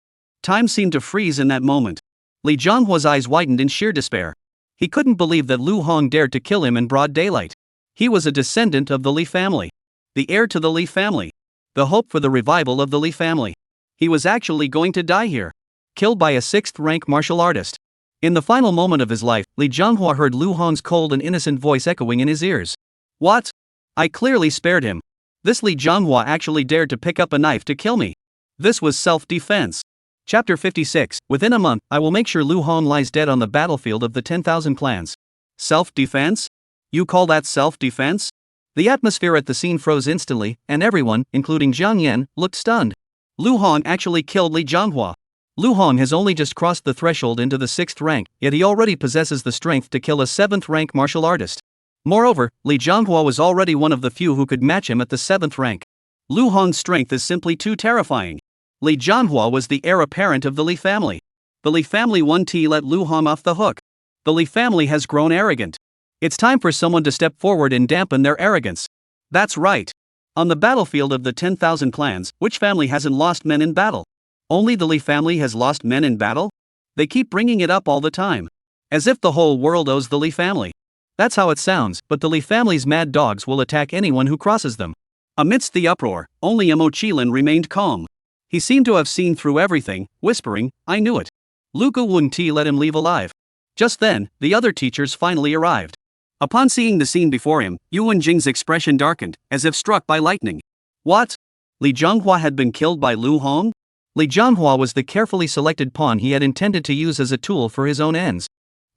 Time seemed to freeze in that moment. Li Zhonghua's eyes widened in sheer despair. He couldn't believe that Lu Hong dared to kill him in broad daylight. He was a descendant of the Li family, the heir to the Li family, the hope for the revival of the Li family. He was actually going to die here, killed by a 6th rank martial artist. In the final moment of his life, Li Zhonghua heard Lu Hong's cold and innocent voice echoing in his ears. "What? I clearly spared him. This Li Zhonghua actually dared to pick up a knife to kill me. This was self-defense." Chapter 56, "Within a month, I will make sure Lu Hong lies dead on the battlefield of the 10,000 clans." Self-defense? You call that self-defense? The atmosphere at the scene froze instantly, and everyone, including Jiang Yan, looked stunned. Lu Hong actually killed Li Zhonghua. Lu Hong has only just crossed the threshold into the 6th rank, yet he already possesses the strength to kill a 7th rank martial artist. Moreover, Li Zhonghua was already one of the few who could match him at the 7th rank. Lu Hong's strength is simply too terrifying. Li Zhonghua was the heir apparent of the Li family. The Li family won't let Lu Hong off the hook. The Li family has grown arrogant. It's time for someone to step forward and dampen their arrogance. That's right. On the battlefield of the 10,000 clans, which family hasn't lost men in battle? Only the Li family has lost men in battle? They keep bringing it up all the time. As if the whole world owes the Li family. That's how it sounds, but the Li family's mad dogs will attack anyone who crosses them. Amidst the uproar, only Mo Qilin remained calm. He seemed to have seen through everything, whispering, "I knew it. Luca wouldn't let him leave alive." Just then, the other teachers finally arrived. Upon seeing the scene before him, Yuan Jing's expression darkened, as if struck by lightning. What? Li Zhonghua had been killed by Lu Hong? Li Jianhua was the carefully selected pawn he had intended to use as a tool for his own ends.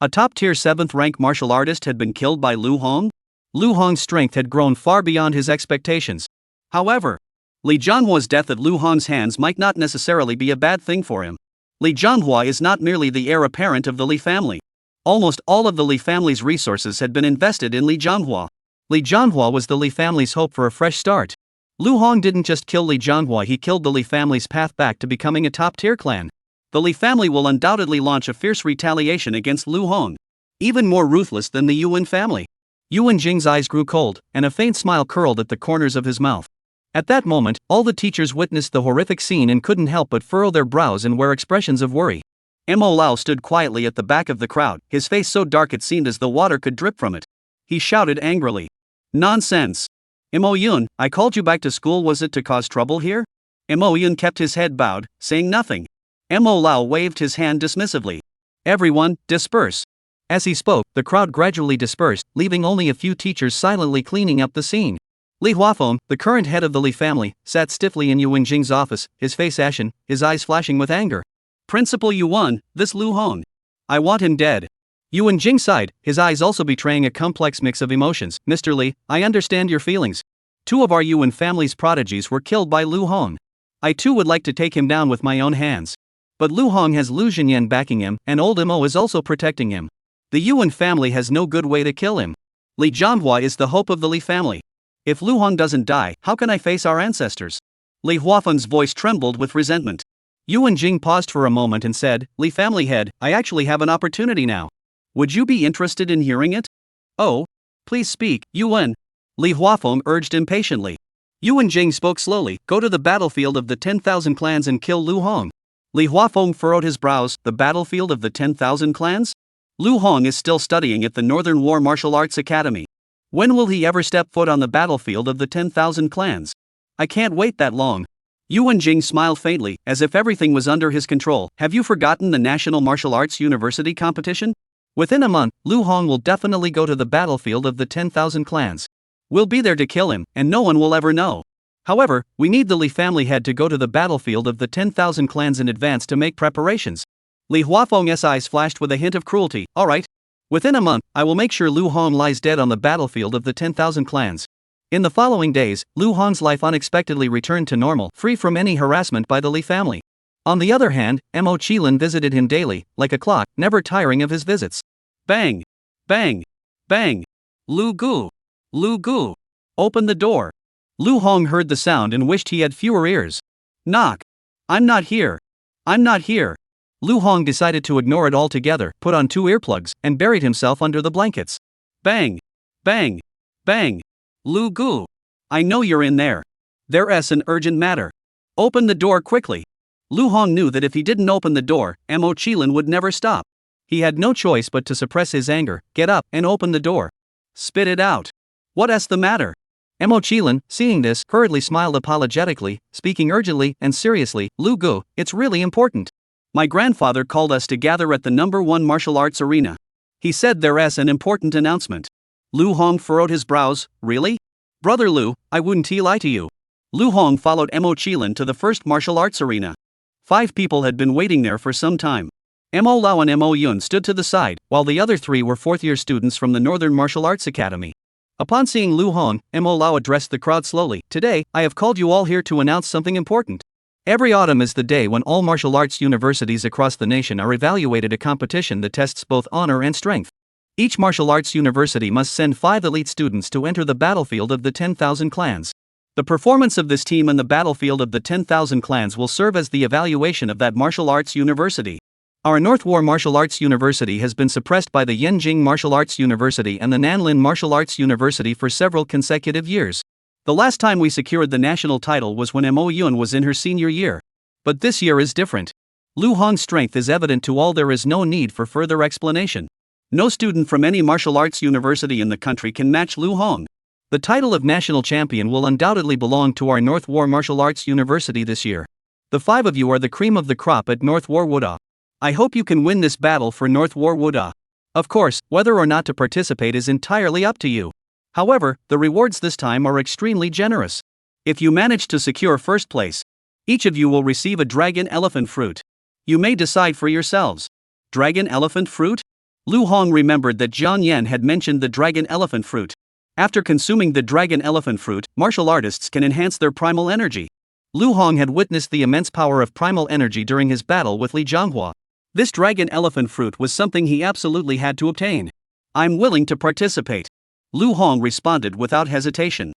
A top-tier 7th-rank martial artist had been killed by Lu Hong? Lu Hong's strength had grown far beyond his expectations. However, Li Jianhua's death at Lu Hong's hands might not necessarily be a bad thing for him. Li Jianhua is not merely the heir apparent of the Li family. Almost all of the Li family's resources had been invested in Li Jianhua. Li Jianhua was the Li family's hope for a fresh start. Lu Hong didn't just kill Li Jianhua, he killed the Li family's path back to becoming a top-tier clan. The Li family will undoubtedly launch a fierce retaliation against Lu Hong. Even more ruthless than the Yuan family. Yuan Jing's eyes grew cold, and a faint smile curled at the corners of his mouth. At that moment, all the teachers witnessed the horrific scene and couldn't help but furrow their brows and wear expressions of worry. Mo Lao stood quietly at the back of the crowd, his face so dark it seemed as though water could drip from it. He shouted angrily. Nonsense! Mo Yun, I called you back to school, was it to cause trouble here? Mo Yun kept his head bowed, saying nothing. Mo Lao waved his hand dismissively. Everyone, disperse. As he spoke, the crowd gradually dispersed, leaving only a few teachers silently cleaning up the scene. Li Huafeng, the current head of the Li family, sat stiffly in Yuan Jing's office, his face ashen, his eyes flashing with anger. Principal Yuan, this Lu Hong. I want him dead. Yuan Jing sighed, his eyes also betraying a complex mix of emotions. Mr. Li, I understand your feelings. 2 of our Yuan family's prodigies were killed by Lu Hong. I too would like to take him down with my own hands. But Lu Hong has Lu Zhenyan backing him, and old Mo is also protecting him. The Yuan family has no good way to kill him. Li Jianhua is the hope of the Li family. If Lu Hong doesn't die, how can I face our ancestors? Li Huafeng's voice trembled with resentment. Yuan Jing paused for a moment and said, Li family head, I actually have an opportunity now. Would you be interested in hearing it? Oh, please speak, Yuan. Li Huafeng urged impatiently. Yuan Jing spoke slowly, go to the battlefield of the 10,000 clans and kill Lu Hong. Li Huafeng furrowed his brows, the battlefield of the 10,000 clans? Lu Hong is still studying at the Northern War Martial Arts Academy. When will he ever step foot on the battlefield of the 10,000 clans? I can't wait that long. Yuan Jing smiled faintly, as if everything was under his control. Have you forgotten the National Martial Arts University competition? Within a month, Lu Hong will definitely go to the battlefield of the 10,000 clans. We'll be there to kill him, and no one will ever know. However, we need the Li family head to go to the battlefield of the 10,000 clans in advance to make preparations. Li Huafeng's eyes flashed with a hint of cruelty. All right. Within a month, I will make sure Lu Hong lies dead on the battlefield of the 10,000 clans. In the following days, Lu Hong's life unexpectedly returned to normal, free from any harassment by the Li family. On the other hand, Mo Qilin visited him daily, like a clock, never tiring of his visits. Bang! Bang! Bang! Lu Gu! Lu Gu! Open the door! Lu Hong heard the sound and wished he had fewer ears. Knock! I'm not here! I'm not here! Lu Hong decided to ignore it altogether, put on 2 earplugs, and buried himself under the blankets. Bang! Bang! Bang! Lu Gu! I know you're in there. There's an urgent matter. Open the door quickly. Lu Hong knew that if he didn't open the door, Mo Qilin would never stop. He had no choice but to suppress his anger, get up, and open the door. Spit it out. What's the matter? Mo Qilin, seeing this, hurriedly smiled apologetically, speaking urgently and seriously. Lu Gu, it's really important. My grandfather called us to gather at the #1 martial arts arena. He said there's an important announcement. Lu Hong furrowed his brows. Really? Brother Lu, I wouldn't lie to you. Lu Hong followed Mo Qilin to the first martial arts arena. 5 people had been waiting there for some time. Mo Lao and Mo Yun stood to the side, while the other 3 were 4th-year students from the Northern Martial Arts Academy. Upon seeing Lu Hong, Mo Lao addressed the crowd slowly. Today, I have called you all here to announce something important. Every autumn is the day when all martial arts universities across the nation are evaluated, a competition that tests both honor and strength. Each martial arts university must send 5 elite students to enter the battlefield of the 10,000 clans. The performance of this team on the battlefield of the 10,000 clans will serve as the evaluation of that martial arts university. Our North War Martial Arts University has been suppressed by the Yenjing Martial Arts University and the Nanlin Martial Arts University for several consecutive years. The last time we secured the national title was when Mo Yun was in her senior year. But this year is different. Lu Hong's strength is evident to all, there is no need for further explanation. No student from any martial arts university in the country can match Lu Hong. The title of national champion will undoubtedly belong to our North War Martial Arts University this year. The 5 of you are the cream of the crop at North War Wuda. I hope you can win this battle for North War Wuda. Of course, whether or not to participate is entirely up to you. However, the rewards this time are extremely generous. If you manage to secure first place, Each of you will receive a dragon elephant fruit. You may decide for yourselves. Dragon elephant fruit? Lu Hong remembered that Jian Yan had mentioned the dragon elephant fruit. After consuming the dragon elephant fruit, martial artists can enhance their primal energy. Lu Hong had witnessed the immense power of primal energy during his battle with Li Zhanghua. This dragon elephant fruit was something he absolutely had to obtain. I'm willing to participate. Lu Hong responded without hesitation.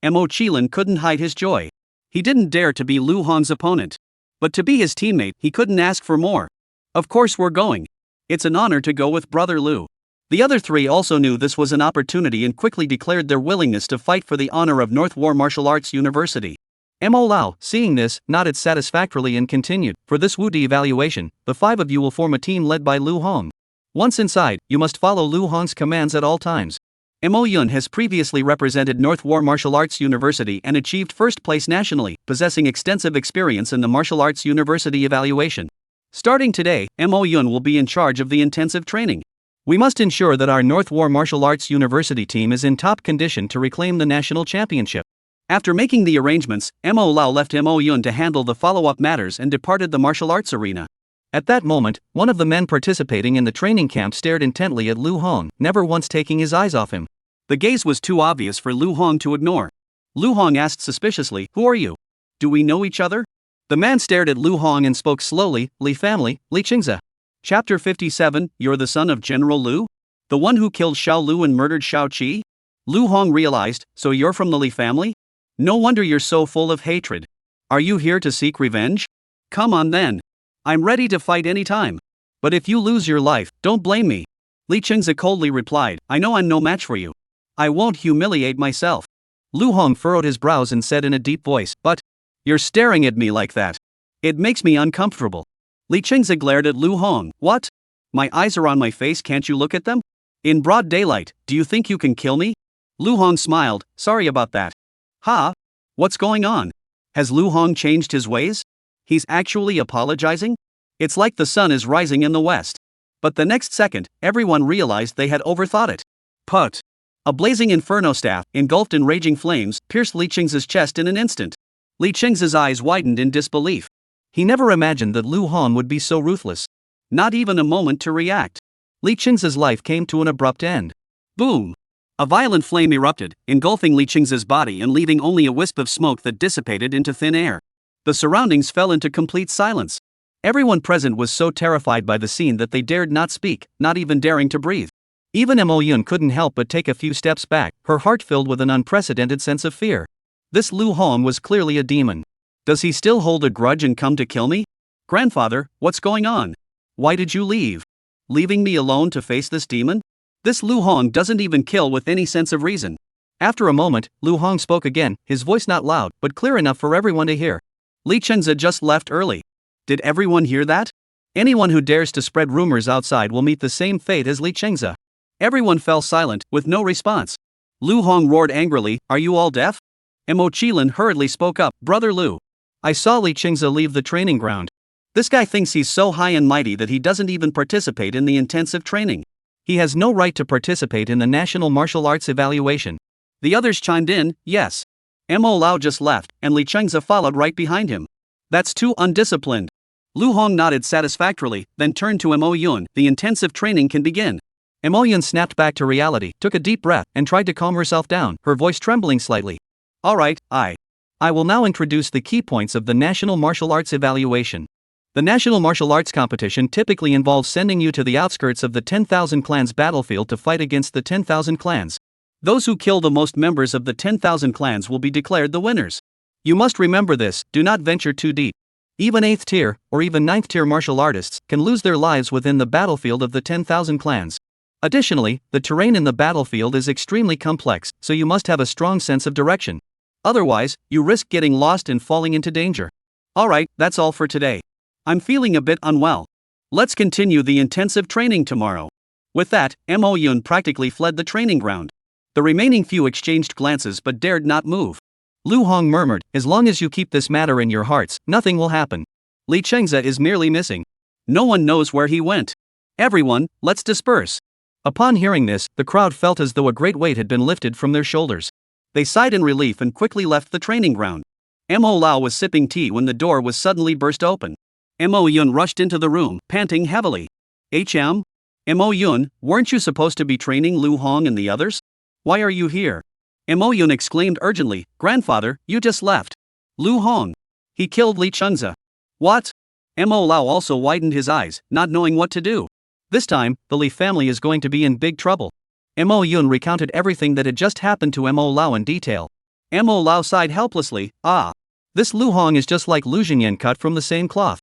Mo Qilin couldn't hide his joy. He didn't dare to be Lu Hong's opponent. But to be his teammate, he couldn't ask for more. Of course we're going. It's an honor to go with Brother Lu. The other three also knew this was an opportunity and quickly declared their willingness to fight for the honor of North War Martial Arts University. Mo Lao, seeing this, nodded satisfactorily and continued, for this Wudi evaluation, the 5 of you will form a team led by Lu Hong. Once inside, you must follow Lu Hong's commands at all times. Mo Yun has previously represented North War Martial Arts University and achieved first place nationally, possessing extensive experience in the Martial Arts University evaluation. Starting today, Mo Yun will be in charge of the intensive training. We must ensure that our North War Martial Arts University team is in top condition to reclaim the national championship. After making the arrangements, Mo Lao left Mo Yun to handle the follow-up matters and departed the martial arts arena. At that moment, one of the men participating in the training camp stared intently at Lu Hong, never once taking his eyes off him. The gaze was too obvious for Lu Hong to ignore. Lu Hong asked suspiciously, "Who are you? Do we know each other?" The man stared at Lu Hong and spoke slowly, "Li family, Li Qingze." Chapter 57, You're the son of General Lu? The one who killed Xiao Lu and murdered Xiao Qi? Lu Hong realized, so you're from the Li family? No wonder you're so full of hatred. Are you here to seek revenge? Come on then. I'm ready to fight anytime. But if you lose your life, don't blame me. Li Qingze coldly replied, I know I'm no match for you. I won't humiliate myself. Lu Hong furrowed his brows and said in a deep voice, but you're staring at me like that. It makes me uncomfortable. Li Qingze glared at Lu Hong. What? My eyes are on my face, can't you look at them? In broad daylight, do you think you can kill me? Lu Hong smiled, sorry about that. Ha? What's going on? Has Lu Hong changed his ways? He's actually apologizing? It's like the sun is rising in the west. But the next second, everyone realized they had overthought it. Put. A blazing inferno staff, engulfed in raging flames, pierced Li Qingze's chest in an instant. Li Qingze's eyes widened in disbelief. He never imagined that Lu Hong would be so ruthless. Not even a moment to react. Li Qingze's life came to an abrupt end. Boom! A violent flame erupted, engulfing Li Qingze's body and leaving only a wisp of smoke that dissipated into thin air. The surroundings fell into complete silence. Everyone present was so terrified by the scene that they dared not speak, not even daring to breathe. Even Mo Yun couldn't help but take a few steps back, her heart filled with an unprecedented sense of fear. This Lu Hong was clearly a demon. Does he still hold a grudge and come to kill me? Grandfather, what's going on? Why did you leave? Leaving me alone to face this demon? This Lu Hong doesn't even kill with any sense of reason. After a moment, Lu Hong spoke again, his voice not loud, but clear enough for everyone to hear. Li Qingze just left early. Did everyone hear that? Anyone who dares to spread rumors outside will meet the same fate as Li Qingze. Everyone fell silent, with no response. Lu Hong roared angrily, are you all deaf? Mo Qilin hurriedly spoke up, Brother Lu. I saw Li Qingze leave the training ground. This guy thinks he's so high and mighty that he doesn't even participate in the intensive training. He has no right to participate in the National Martial Arts evaluation. The others chimed in, yes. Mo Lao just left, and Li Qingze followed right behind him. That's too undisciplined. Lu Hong nodded satisfactorily, then turned to Mo Yun, the intensive training can begin. Mo Yun snapped back to reality, took a deep breath, and tried to calm herself down, her voice trembling slightly. Alright, I will now introduce the key points of the National Martial Arts evaluation. The National Martial Arts competition typically involves sending you to the outskirts of the 10,000 clans battlefield to fight against the 10,000 clans. Those who kill the most members of the 10,000 clans will be declared the winners. You must remember this, do not venture too deep. Even 8th tier, or even 9th tier martial artists, can lose their lives within the battlefield of the 10,000 clans. Additionally, the terrain in the battlefield is extremely complex, so you must have a strong sense of direction. Otherwise, you risk getting lost and falling into danger. Alright, that's all for today. I'm feeling a bit unwell. Let's continue the intensive training tomorrow. With that, Mo Yun practically fled the training ground. The remaining few exchanged glances but dared not move. Lu Hong murmured, as long as you keep this matter in your hearts, nothing will happen. Li Qingze is merely missing. No one knows where he went. Everyone, let's disperse. Upon hearing this, the crowd felt as though a great weight had been lifted from their shoulders. They sighed in relief and quickly left the training ground. Mo Lao was sipping tea when the door was suddenly burst open. Mo Yun rushed into the room, panting heavily. Mo Yun, weren't you supposed to be training Lu Hong and the others? Why are you here? Mo Yun exclaimed urgently, Grandfather, you just left. Lu Hong. He killed Li Chunza. What? Mo Lao also widened his eyes, not knowing what to do. This time, the Li family is going to be in big trouble. Mo Yun recounted everything that had just happened to Mo Lao in detail. Mo Lao sighed helplessly, this Lu Hong is just like Lu Jinyan cut from the same cloth.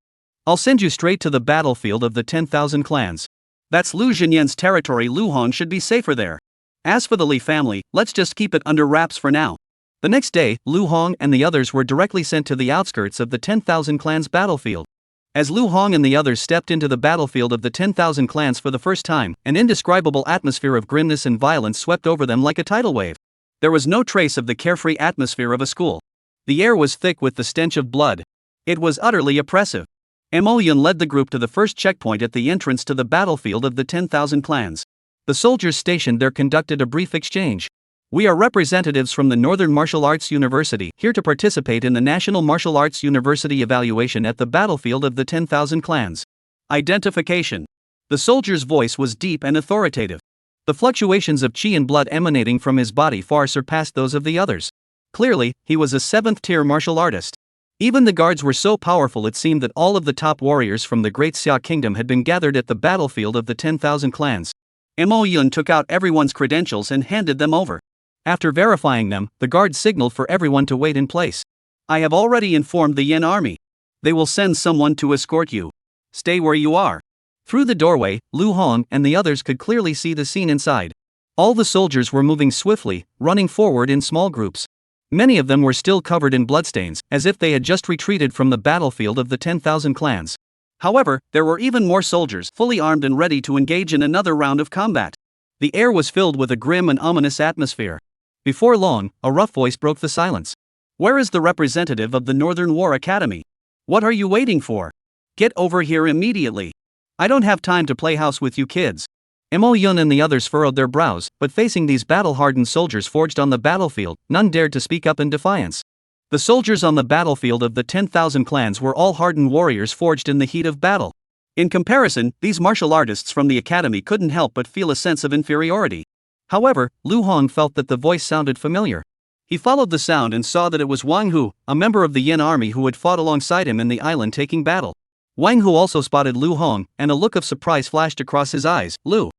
I'll send you straight to the battlefield of the 10,000 clans. That's Lu Jinyan's territory. Lu Hong should be safer there. As for the Li family, let's just keep it under wraps for now. The next day, Lu Hong and the others were directly sent to the outskirts of the 10,000 clans battlefield. As Lu Hong and the others stepped into the battlefield of the 10,000 clans for the first time, an indescribable atmosphere of grimness and violence swept over them like a tidal wave. There was no trace of the carefree atmosphere of a school. The air was thick with the stench of blood. It was utterly oppressive. Mo Yun led the group to the first checkpoint at the entrance to the battlefield of the 10,000 clans. The soldiers stationed there conducted a brief exchange. We are representatives from the Northern Martial Arts University, here to participate in the National Martial Arts University evaluation at the battlefield of the 10,000 clans. Identification. The soldier's voice was deep and authoritative. The fluctuations of chi and blood emanating from his body far surpassed those of the others. Clearly, he was a 7th-tier martial artist. Even the guards were so powerful it seemed that all of the top warriors from the Great Xia Kingdom had been gathered at the battlefield of the 10,000 clans. Mo Yun took out everyone's credentials and handed them over. After verifying them, the guard signaled for everyone to wait in place. I have already informed the Yin army. They will send someone to escort you. Stay where you are. Through the doorway, Lu Hong and the others could clearly see the scene inside. All the soldiers were moving swiftly, running forward in small groups. Many of them were still covered in bloodstains, as if they had just retreated from the battlefield of the 10,000 clans. However, there were even more soldiers, fully armed and ready to engage in another round of combat. The air was filled with a grim and ominous atmosphere. Before long, a rough voice broke the silence. Where is the representative of the Northern War Academy? What are you waiting for? Get over here immediately. I don't have time to play house with you kids. Mo Yun and the others furrowed their brows, but facing these battle-hardened soldiers forged on the battlefield, none dared to speak up in defiance. The soldiers on the battlefield of the 10,000 clans were all hardened warriors forged in the heat of battle. In comparison, these martial artists from the academy couldn't help but feel a sense of inferiority. However, Lu Hong felt that the voice sounded familiar. He followed the sound and saw that it was Wang Hu, a member of the Yin army who had fought alongside him in the island taking battle. Wang Hu also spotted Lu Hong, and a look of surprise flashed across his eyes. Lu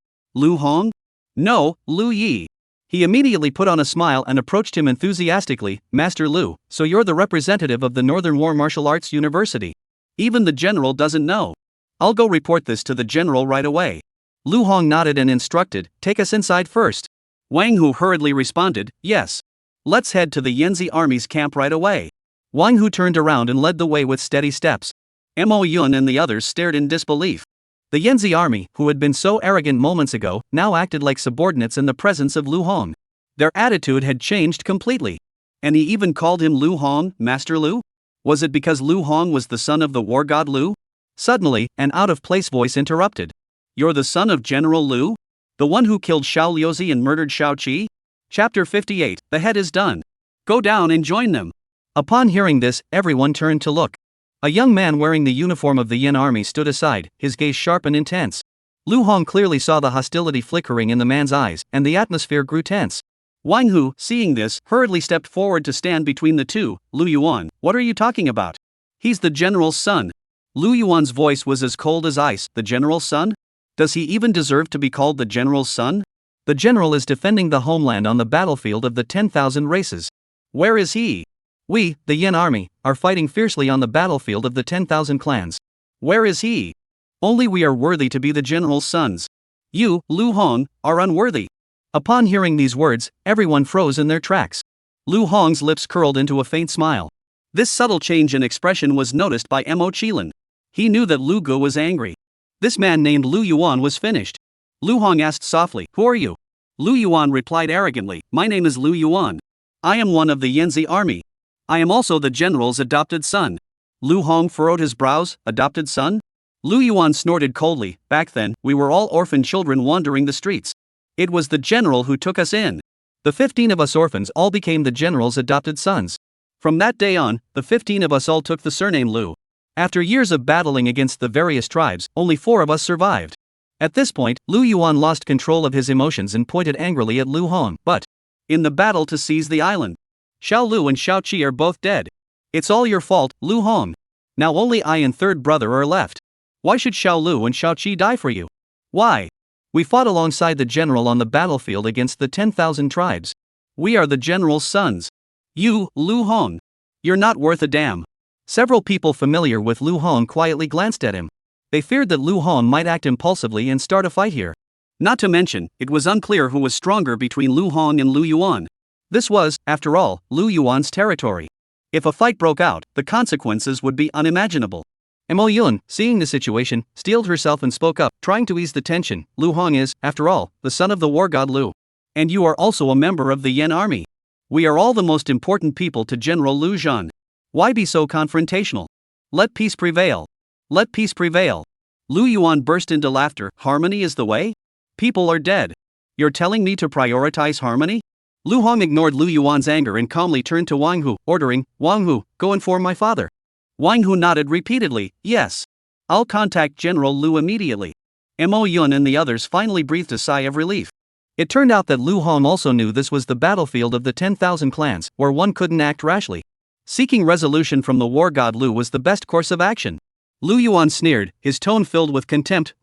Hong? No, Lu Yi. He immediately put on a smile and approached him enthusiastically. Master Lu, so you're the representative of the Northern War Martial Arts University. Even the general doesn't know. I'll go report this to the general right away. Lu Hong nodded and instructed, take us inside first. Wang Hu hurriedly responded, yes. Let's head to the Yanzi army's camp right away. Wang Hu turned around and led the way with steady steps. Mo Yun and the others stared in disbelief. The Yanzi army, who had been so arrogant moments ago, now acted like subordinates in the presence of Lu Hong. Their attitude had changed completely. And he even called him Lu Hong, Master Lu? Was it because Lu Hong was the son of the war god Lu? Suddenly, an out-of-place voice interrupted. You're the son of General Lu? The one who killed Xiao Liuzi and murdered Xiao Qi? Chapter 58, the head is done. Go down and join them. Upon hearing this, everyone turned to look. A young man wearing the uniform of the Yin army stood aside, his gaze sharp and intense. Lu Hong clearly saw the hostility flickering in the man's eyes, and the atmosphere grew tense. Wang Hu, seeing this, hurriedly stepped forward to stand between the two. Lu Yuan, what are you talking about? He's the general's son. Lu Yuan's voice was as cold as ice. The general's son? Does he even deserve to be called the general's son? The general is defending the homeland on the battlefield of the 10,000 races. Where is he? We, the Yin army, are fighting fiercely on the battlefield of the 10,000 clans. Where is he? Only we are worthy to be the general's sons. You, Lu Hong, are unworthy. Upon hearing these words, everyone froze in their tracks. Lu Hong's lips curled into a faint smile. This subtle change in expression was noticed by Mo Qilin. He knew that Lu Gu was angry. This man named Lu Yuan was finished. Lu Hong asked softly, who are you? Lu Yuan replied arrogantly, my name is Lu Yuan. I am one of the Yanzi army. I am also the general's adopted son. Lu Hong furrowed his brows, adopted son? Lu Yuan snorted coldly, back then, we were all orphan children wandering the streets. It was the general who took us in. The 15 of us orphans all became the general's adopted sons. From that day on, the 15 of us all took the surname Lu. After years of battling against the various tribes, only 4 of us survived. At this point, Lu Yuan lost control of his emotions and pointed angrily at Lu Hong. But in the battle to seize the island, Xiao Lu and Xiao Qi are both dead. It's all your fault, Lu Hong. Now only I and third brother are left. Why should Xiao Lu and Xiao Qi die for you? Why? We fought alongside the general on the battlefield against the 10,000 tribes. We are the general's sons. You, Lu Hong. You're not worth a damn. Several people familiar with Lu Hong quietly glanced at him. They feared that Lu Hong might act impulsively and start a fight here. Not to mention, it was unclear who was stronger between Lu Hong and Lu Yuan. This was, after all, Lu Yuan's territory. If a fight broke out, the consequences would be unimaginable. Mo Yun, seeing the situation, steeled herself and spoke up, trying to ease the tension. Lu Hong is, after all, the son of the war god Lu. And you are also a member of the Yan army. We are all the most important people to General Lu Zhan. Why be so confrontational? Let peace prevail. Let peace prevail. Lu Yuan burst into laughter. Harmony is the way? People are dead. You're telling me to prioritize harmony? Lu Hong ignored Lu Yuan's anger and calmly turned to Wang Hu, ordering, Wang Hu, go inform my father. Wang Hu nodded repeatedly, yes. I'll contact General Lu immediately. Mo Yun and the others finally breathed a sigh of relief. It turned out that Lu Hong also knew this was the battlefield of the 10,000 clans, where one couldn't act rashly. Seeking resolution from the war god Lu was the best course of action. Lu Yuan sneered, his tone filled with contempt.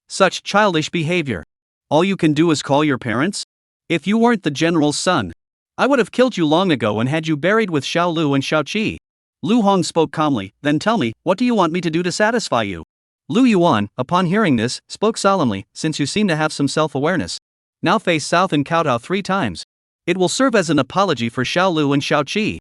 Such childish behavior. All you can do is call your parents? If you weren't the general's son, I would have killed you long ago and had you buried with Xiao Lu and Xiao Qi. Lu Hong spoke calmly, then tell me, what do you want me to do to satisfy you? Lu Yuan, upon hearing this, spoke solemnly, since you seem to have some self-awareness. Now face south and kowtow 3 times. It will serve as an apology for Xiao Lu and Xiao Qi.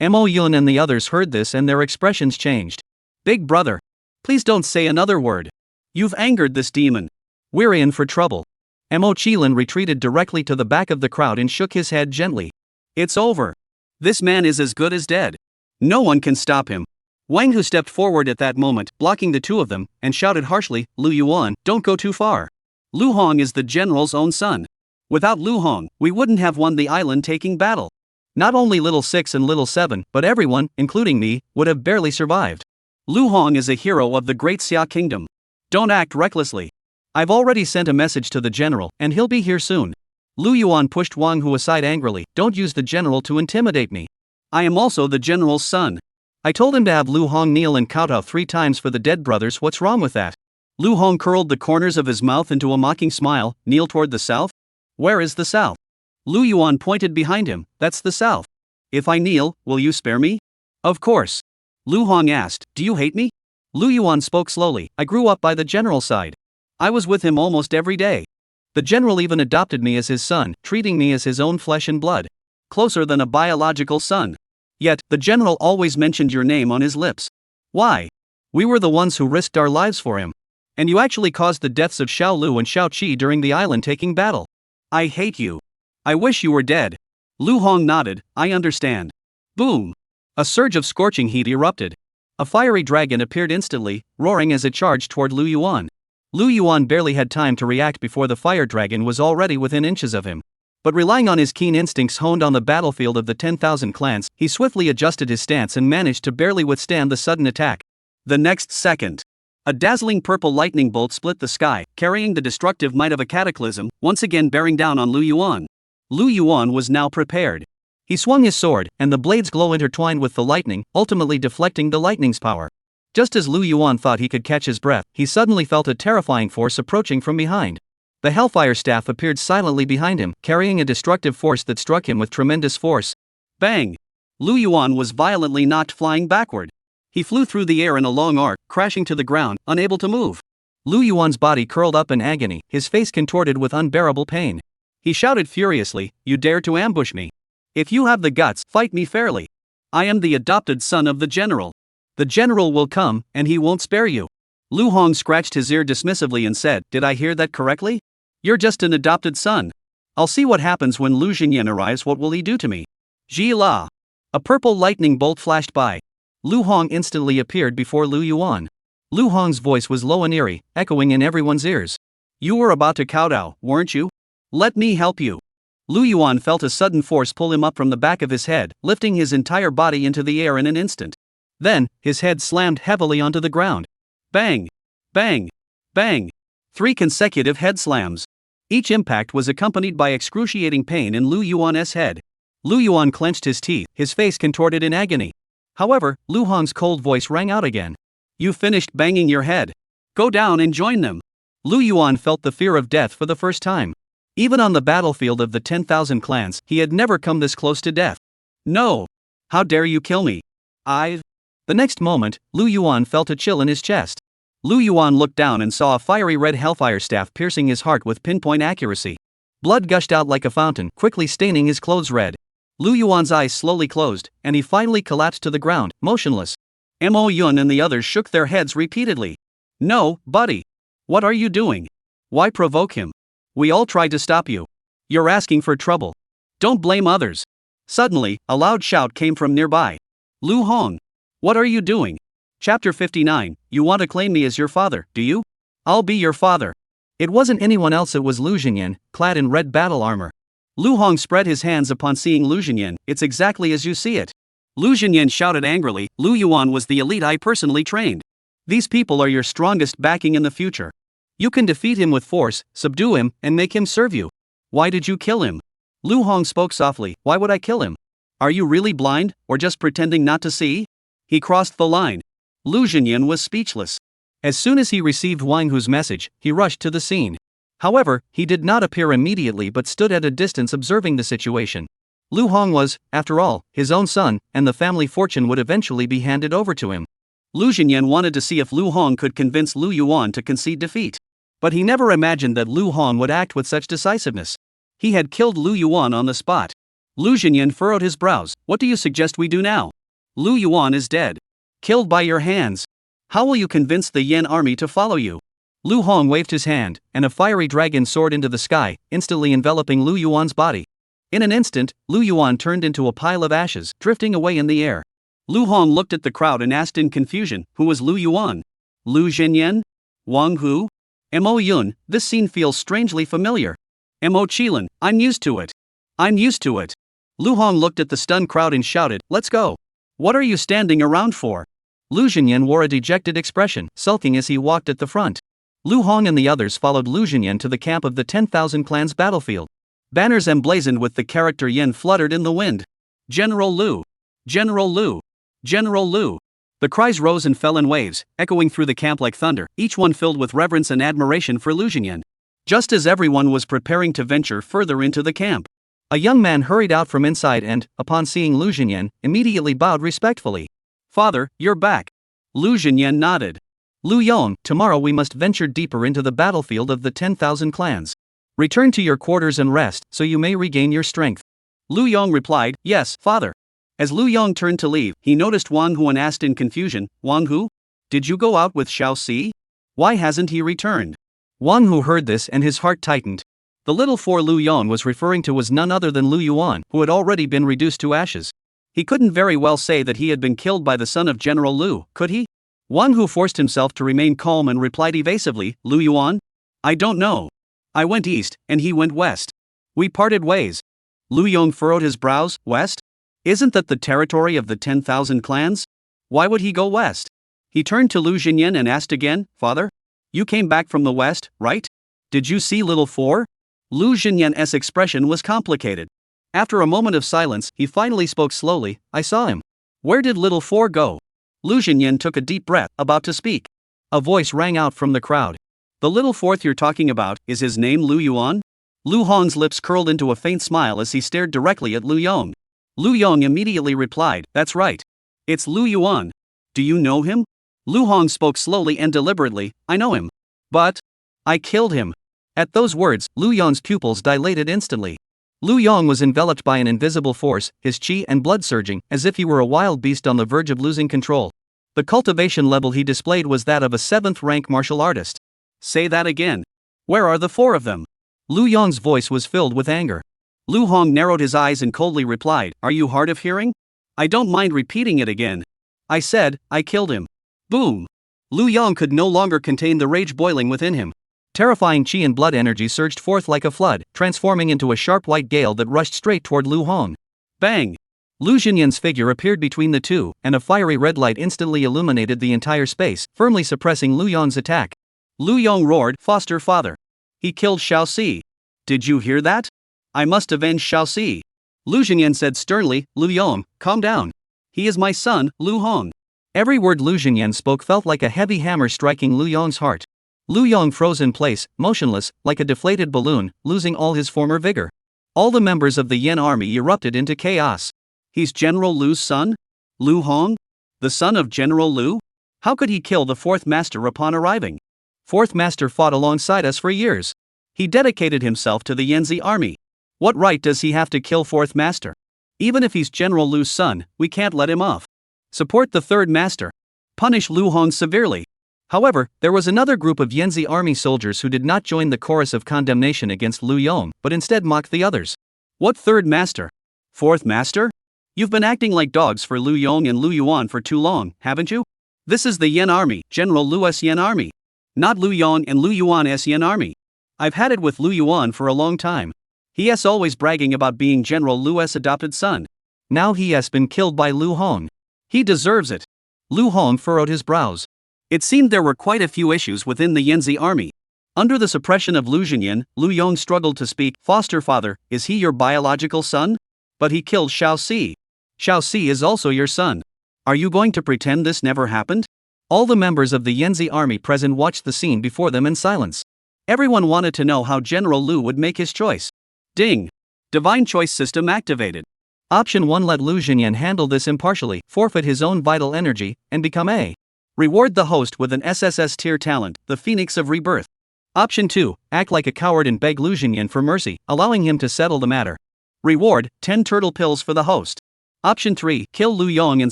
Mo Yun and the others heard this and their expressions changed. Big brother. Please don't say another word. You've angered this demon. We're in for trouble. Mo Qilin retreated directly to the back of the crowd and shook his head gently. It's over. This man is as good as dead. No one can stop him. Wang Hu stepped forward at that moment, blocking the 2 of them, and shouted harshly, Lu Yuan, don't go too far. Lu Hong is the general's own son. Without Lu Hong, we wouldn't have won the island-taking battle. Not only Little 6 and Little 7, but everyone, including me, would have barely survived. Lu Hong is a hero of the Great Xia Kingdom. Don't act recklessly. I've already sent a message to the general, and he'll be here soon. Lu Yuan pushed Wang Hu aside angrily. Don't use the general to intimidate me. I am also the general's son. I told him to have Lu Hong kneel and kowtow 3 times for the dead brothers. What's wrong with that? Lu Hong curled the corners of his mouth into a mocking smile. Kneel toward the south? Where is the south? Lu Yuan pointed behind him. That's the south. If I kneel, will you spare me? Of course. Lu Hong asked, do you hate me? Lu Yuan spoke slowly. I grew up by the general's side. I was with him almost every day. The general even adopted me as his son, treating me as his own flesh and blood. Closer than a biological son. Yet, the general always mentioned your name on his lips. Why? We were the ones who risked our lives for him. And you actually caused the deaths of Xiao Lu and Xiao Qi during the island-taking battle. I hate you. I wish you were dead. Lu Hong nodded, I understand. Boom! A surge of scorching heat erupted. A fiery dragon appeared instantly, roaring as it charged toward Lu Yuan. Lu Yuan barely had time to react before the fire dragon was already within inches of him. But relying on his keen instincts honed on the battlefield of the 10,000 clans, he swiftly adjusted his stance and managed to barely withstand the sudden attack. The next second, a dazzling purple lightning bolt split the sky, carrying the destructive might of a cataclysm, once again bearing down on Lu Yuan. Lu Yuan was now prepared. He swung his sword, and the blade's glow intertwined with the lightning, ultimately deflecting the lightning's power. Just as Lu Yuan thought he could catch his breath, he suddenly felt a terrifying force approaching from behind. The Hellfire Staff appeared silently behind him, carrying a destructive force that struck him with tremendous force. Bang! Lu Yuan was violently knocked flying backward. He flew through the air in a long arc, crashing to the ground, unable to move. Lu Yuan's body curled up in agony, his face contorted with unbearable pain. He shouted furiously, you dare to ambush me? If you have the guts, fight me fairly. I am the adopted son of the general. The general will come, and he won't spare you. Lu Hong scratched his ear dismissively and said, did I hear that correctly? You're just an adopted son. I'll see what happens when Lu Xinyan arrives. What will he do to me? Ji La. A purple lightning bolt flashed by. Lu Hong instantly appeared before Lu Yuan. Lu Hong's voice was low and eerie, echoing in everyone's ears. You were about to kowtow, weren't you? Let me help you. Lu Yuan felt a sudden force pull him up from the back of his head, lifting his entire body into the air in an instant. Then, his head slammed heavily onto the ground. Bang! Bang! Bang! 3 consecutive head slams. Each impact was accompanied by excruciating pain in Lu Yuan's head. Lu Yuan clenched his teeth, his face contorted in agony. However, Lu Hong's cold voice rang out again. You finished banging your head. Go down and join them. Lu Yuan felt the fear of death for the first time. Even on the battlefield of the 10,000 clans, he had never come this close to death. No! How dare you kill me? The next moment, Lu Yuan felt a chill in his chest. Lu Yuan looked down and saw a fiery red hellfire staff piercing his heart with pinpoint accuracy. Blood gushed out like a fountain, quickly staining his clothes red. Lu Yuan's eyes slowly closed, and he finally collapsed to the ground, motionless. Mo Yun and the others shook their heads repeatedly. No, buddy. What are you doing? Why provoke him? We all tried to stop you. You're asking for trouble. Don't blame others. Suddenly, a loud shout came from nearby. Lu Hong. What are you doing? Chapter 59, you want to claim me as your father, do you? I'll be your father. It wasn't anyone else, it was Lu Xinyan, clad in red battle armor. Lu Hong spread his hands upon seeing Lu Xinyan. It's exactly as you see it. Lu Xinyan shouted angrily, Lu Yuan was the elite I personally trained. These people are your strongest backing in the future. You can defeat him with force, subdue him, and make him serve you. Why did you kill him? Lu Hong spoke softly, why would I kill him? Are you really blind, or just pretending not to see? He crossed the line. Lu Xinyan was speechless. As soon as he received Wang Hu's message, he rushed to the scene. However, he did not appear immediately but stood at a distance observing the situation. Lu Hong was, after all, his own son, and the family fortune would eventually be handed over to him. Lu Xinyan wanted to see if Lu Hong could convince Lu Yuan to concede defeat. But he never imagined that Lu Hong would act with such decisiveness. He had killed Lu Yuan on the spot. Lu Xinyan furrowed his brows. What do you suggest we do now? Lu Yuan is dead. Killed by your hands. How will you convince the Yan army to follow you? Lu Hong waved his hand, and a fiery dragon soared into the sky, instantly enveloping Lu Yuan's body. In an instant, Lu Yuan turned into a pile of ashes, drifting away in the air. Lu Hong looked at the crowd and asked in confusion, who was Lu Yuan? Lu Xinyan? Wang Hu? Mo Yun, this scene feels strangely familiar. Mo Qilin, I'm used to it. I'm used to it. Lu Hong looked at the stunned crowd and shouted, let's go. What are you standing around for? Lu Xinyan wore a dejected expression, sulking as he walked at the front. Lu Hong and the others followed Lu Xinyan to the camp of the 10,000 clans battlefield. Banners emblazoned with the character Yen fluttered in the wind. General Lu! General Lu! General Lu! The cries rose and fell in waves, echoing through the camp like thunder, each one filled with reverence and admiration for Lu Xinyan. Just as everyone was preparing to venture further into the camp, a young man hurried out from inside and, upon seeing Lu Xinyan, immediately bowed respectfully. Father, you're back. Lu Xinyan nodded. Lu Yong, tomorrow we must venture deeper into the battlefield of the 10,000 clans. Return to your quarters and rest, so you may regain your strength. Lu Yong replied, yes, father. As Lu Yong turned to leave, he noticed Wang Hu and asked in confusion, Wang Hu? Did you go out with Xiao Si? Why hasn't he returned? Wang Hu heard this and his heart tightened. The little four Lu Yong was referring to was none other than Lu Yuan, who had already been reduced to ashes. He couldn't very well say that he had been killed by the son of General Lu, could he? Wang Hu forced himself to remain calm and replied evasively, Lu Yuan? I don't know. I went east, and he went west. We parted ways. Lu Yong furrowed his brows, west? Isn't that the territory of the 10,000 clans? Why would he go west? He turned to Lu Xinyan and asked again, Father? You came back from the west, right? Did you see little four? Lu Xinyan's expression was complicated. After a moment of silence, he finally spoke slowly, I saw him. Where did little four go? Lu Xinyan took a deep breath, about to speak. A voice rang out from the crowd. The little fourth you're talking about, is his name Lu Yuan? Lu Hong's lips curled into a faint smile as he stared directly at Lu Yong. Lu Yong immediately replied, that's right. It's Lu Yuan. Do you know him? Lu Hong spoke slowly and deliberately, I know him. But I killed him. At those words, Lu Yong's pupils dilated instantly. Lu Yong was enveloped by an invisible force, his qi and blood surging, as if he were a wild beast on the verge of losing control. The cultivation level he displayed was that of a 7th-rank martial artist. Say that again. Where are the four of them? Lu Yong's voice was filled with anger. Lu Hong narrowed his eyes and coldly replied, are you hard of hearing? I don't mind repeating it again. I said, I killed him. Boom! Lu Yong could no longer contain the rage boiling within him. Terrifying qi and blood energy surged forth like a flood, transforming into a sharp white gale that rushed straight toward Lu Hong. Bang! Lu Xinyan's figure appeared between the two, and a fiery red light instantly illuminated the entire space, firmly suppressing Lu Yong's attack. Lu Yong roared, "Foster father! He killed Xiaoxi! Did you hear that? I must avenge Xiaoxi!" Lu Xinyan said sternly, "Lu Yong, calm down. He is my son, Lu Hong." Every word Lu Xinyan spoke felt like a heavy hammer striking Lu Yong's heart. Lu Yong froze in place, motionless, like a deflated balloon, losing all his former vigor. All the members of the Yan army erupted into chaos. He's General Lu's son? Lu Hong? The son of General Lu? How could he kill the fourth master upon arriving? Fourth master fought alongside us for years. He dedicated himself to the Yanzi army. What right does he have to kill fourth master? Even if he's General Lu's son, we can't let him off. Support the third master. Punish Lu Hong severely. However, there was another group of Yanzi army soldiers who did not join the chorus of condemnation against Lu Yong, but instead mocked the others. What third master? Fourth master? You've been acting like dogs for Lu Yong and Lu Yuan for too long, haven't you? This is the Yan army, General Lu's Yan army. Not Lu Yong and Lu Yuan's Yan army. I've had it with Lu Yuan for a long time. He is always bragging about being General Lu's adopted son. Now he has been killed by Lu Hong. He deserves it. Lu Hong furrowed his brows. It seemed there were quite a few issues within the Yanzi army. Under the suppression of Lu Xinyan, Lu Yong struggled to speak. "Foster father, is he your biological son? But he killed Xiaoxi. Xiaoxi is also your son. Are you going to pretend this never happened?" All the members of the Yanzi army present watched the scene before them in silence. Everyone wanted to know how General Lu would make his choice. Ding! Divine choice system activated. Option 1: let Lu Xinyan handle this impartially, forfeit his own vital energy, and become a reward the host with an SSS tier talent, the Phoenix of Rebirth. Option 2: act like a coward and beg Lu Xinyan for mercy, allowing him to settle the matter. Reward: 10 turtle pills for the host. Option 3: kill Lu Yong and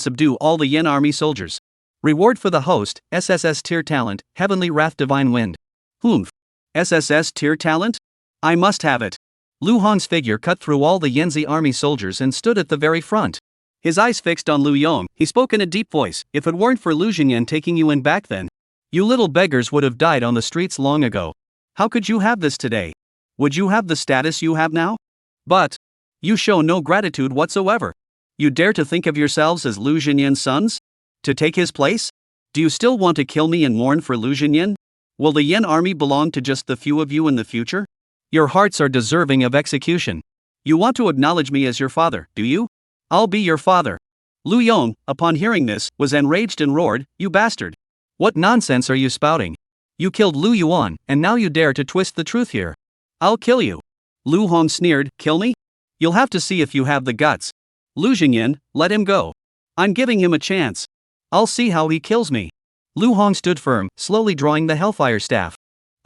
subdue all the Yan army soldiers. Reward for the host: SSS tier talent, Heavenly Wrath Divine Wind. Humph. SSS tier talent? I must have it. Lu Hong's figure cut through all the Yanzi army soldiers and stood at the very front. His eyes fixed on Lu Yong, he spoke in a deep voice. "If it weren't for Lu Xinyan taking you in back then, you little beggars would have died on the streets long ago. How could you have this today? Would you have the status you have now? But you show no gratitude whatsoever. You dare to think of yourselves as Lu Xinyan's sons? To take his place? Do you still want to kill me and mourn for Lu Xinyan? Will the Yan army belong to just the few of you in the future? Your hearts are deserving of execution. You want to acknowledge me as your father, do you? I'll be your father." Lu Yong, upon hearing this, was enraged and roared, "You bastard! What nonsense are you spouting? You killed Lu Yuan, and now you dare to twist the truth here. I'll kill you." Lu Hong sneered, "Kill me? You'll have to see if you have the guts. Lu Xinyan, let him go. I'm giving him a chance. I'll see how he kills me." Lu Hong stood firm, slowly drawing the Hellfire Staff.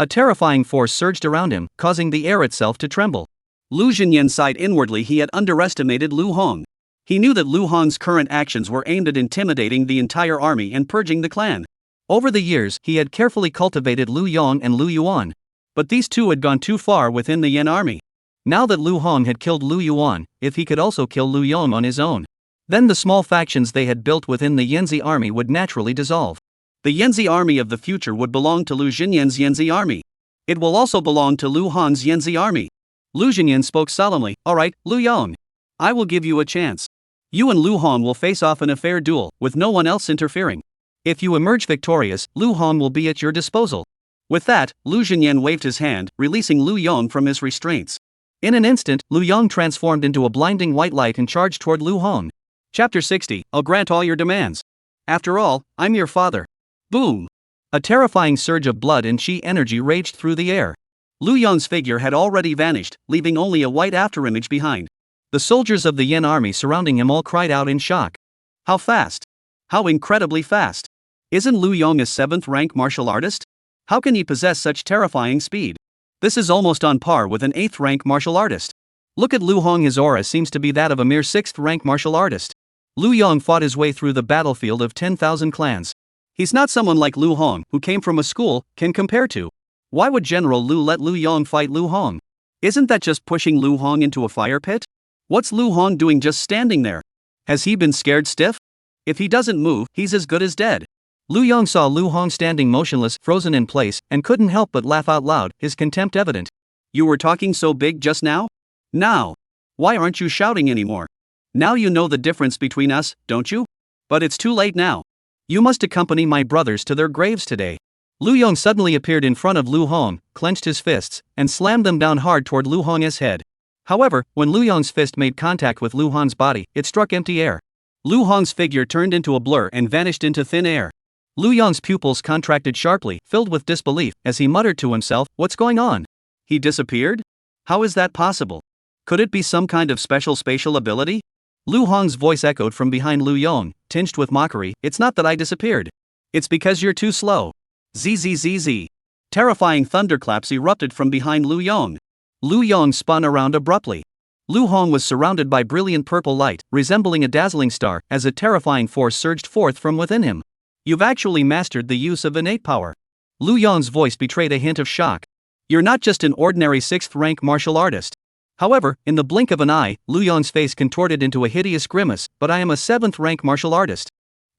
A terrifying force surged around him, causing the air itself to tremble. Lu Xinyan sighed inwardly. He had underestimated Lu Hong. He knew that Lu Hong's current actions were aimed at intimidating the entire army and purging the clan. Over the years, he had carefully cultivated Lu Yong and Lu Yuan. But these two had gone too far within the Yan army. Now that Lu Hong had killed Lu Yuan, if he could also kill Lu Yong on his own, then the small factions they had built within the Yanzi army would naturally dissolve. The Yanzi army of the future would belong to Lu Xinyan's Yanzi army. It will also belong to Lu Hong's Yanzi army. Lu Xinyan spoke solemnly. "All right, Lu Yong. I will give you a chance. You and Lu Hong will face off in a fair duel, with no one else interfering. If you emerge victorious, Lu Hong will be at your disposal." With that, Lu Xinyan waved his hand, releasing Lu Yong from his restraints. In an instant, Lu Yong transformed into a blinding white light and charged toward Lu Hong. Chapter 60, I'll grant all your demands. After all, I'm your father. Boom! A terrifying surge of blood and chi energy raged through the air. Lu Yong's figure had already vanished, leaving only a white afterimage behind. The soldiers of the Yan army surrounding him all cried out in shock. How fast! How incredibly fast! Isn't Lu Yong a 7th rank martial artist? How can he possess such terrifying speed? This is almost on par with an 8th rank martial artist. Look at Lu Hong, his aura seems to be that of a mere 6th rank martial artist. Lu Yong fought his way through the battlefield of 10,000 clans. He's not someone like Lu Hong, who came from a school, can compare to. Why would General Lu let Lu Yong fight Lu Hong? Isn't that just pushing Lu Hong into a fire pit? What's Lu Hong doing just standing there? Has he been scared stiff? If he doesn't move, he's as good as dead. Lu Yong saw Lu Hong standing motionless, frozen in place, and couldn't help but laugh out loud, his contempt evident. You were talking so big just now? Now. Why aren't you shouting anymore? Now you know the difference between us, don't you? But it's too late now. You must accompany my brothers to their graves today. Lu Yong suddenly appeared in front of Lu Hong, clenched his fists, and slammed them down hard toward Lu Hong's head. However, when Lu Yong's fist made contact with Lu Hong's body, it struck empty air. Lu Hong's figure turned into a blur and vanished into thin air. Lu Yong's pupils contracted sharply, filled with disbelief, as he muttered to himself, "What's going on? He disappeared? How is that possible? Could it be some kind of special spatial ability?" Lu Hong's voice echoed from behind Lu Yong, tinged with mockery, "It's not that I disappeared. It's because you're too slow." Zzz. Terrifying thunderclaps erupted from behind Lu Yong. Lu Yong spun around abruptly. Lu Hong was surrounded by brilliant purple light, resembling a dazzling star, as a terrifying force surged forth from within him. You've actually mastered the use of innate power. Lu Yong's voice betrayed a hint of shock. You're not just an ordinary 6th-rank martial artist. However, in the blink of an eye, Lu Yong's face contorted into a hideous grimace, but I am a 7th-rank martial artist.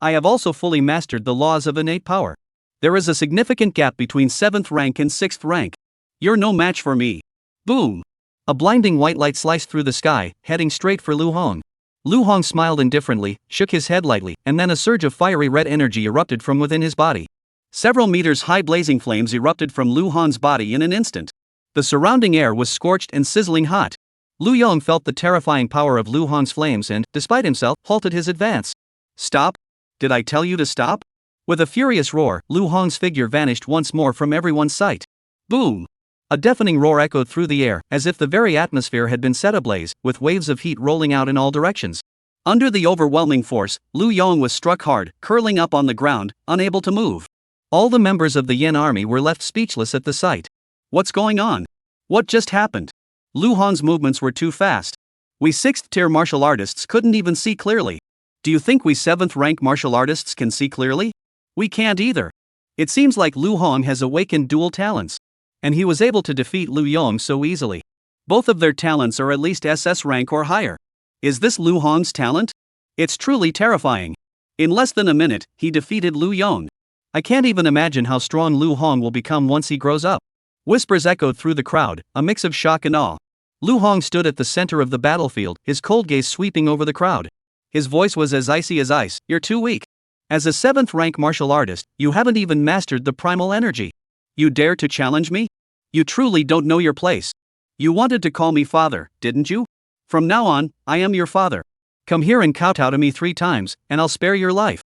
I have also fully mastered the laws of innate power. There is a significant gap between 7th rank and 6th rank. You're no match for me. Boom! A blinding white light sliced through the sky, heading straight for Lu Hong. Lu Hong smiled indifferently, shook his head lightly, and then a surge of fiery red energy erupted from within his body. Several meters high blazing flames erupted from Lu Hong's body in an instant. The surrounding air was scorched and sizzling hot. Lu Yong felt the terrifying power of Lu Hong's flames and, despite himself, halted his advance. Stop? Did I tell you to stop? With a furious roar, Lu Hong's figure vanished once more from everyone's sight. Boom! A deafening roar echoed through the air, as if the very atmosphere had been set ablaze, with waves of heat rolling out in all directions. Under the overwhelming force, Lu Yong was struck hard, curling up on the ground, unable to move. All the members of the Yin army were left speechless at the sight. What's going on? What just happened? Lu Hong's movements were too fast. We 6th-tier martial artists couldn't even see clearly. Do you think we 7th-rank martial artists can see clearly? We can't either. It seems like Lu Hong has awakened dual talents. And he was able to defeat Lu Yong so easily. Both of their talents are at least SS rank or higher. Is this Lu Hong's talent? It's truly terrifying. In less than a minute, he defeated Lu Yong. I can't even imagine how strong Lu Hong will become once he grows up. Whispers echoed through the crowd, a mix of shock and awe. Lu Hong stood at the center of the battlefield, his cold gaze sweeping over the crowd. His voice was as icy as ice. You're too weak. As a 7th-rank martial artist, you haven't even mastered the primal energy. You dare to challenge me? You truly don't know your place. You wanted to call me father, didn't you? From now on, I am your father. Come here and kowtow to me 3 times, and I'll spare your life.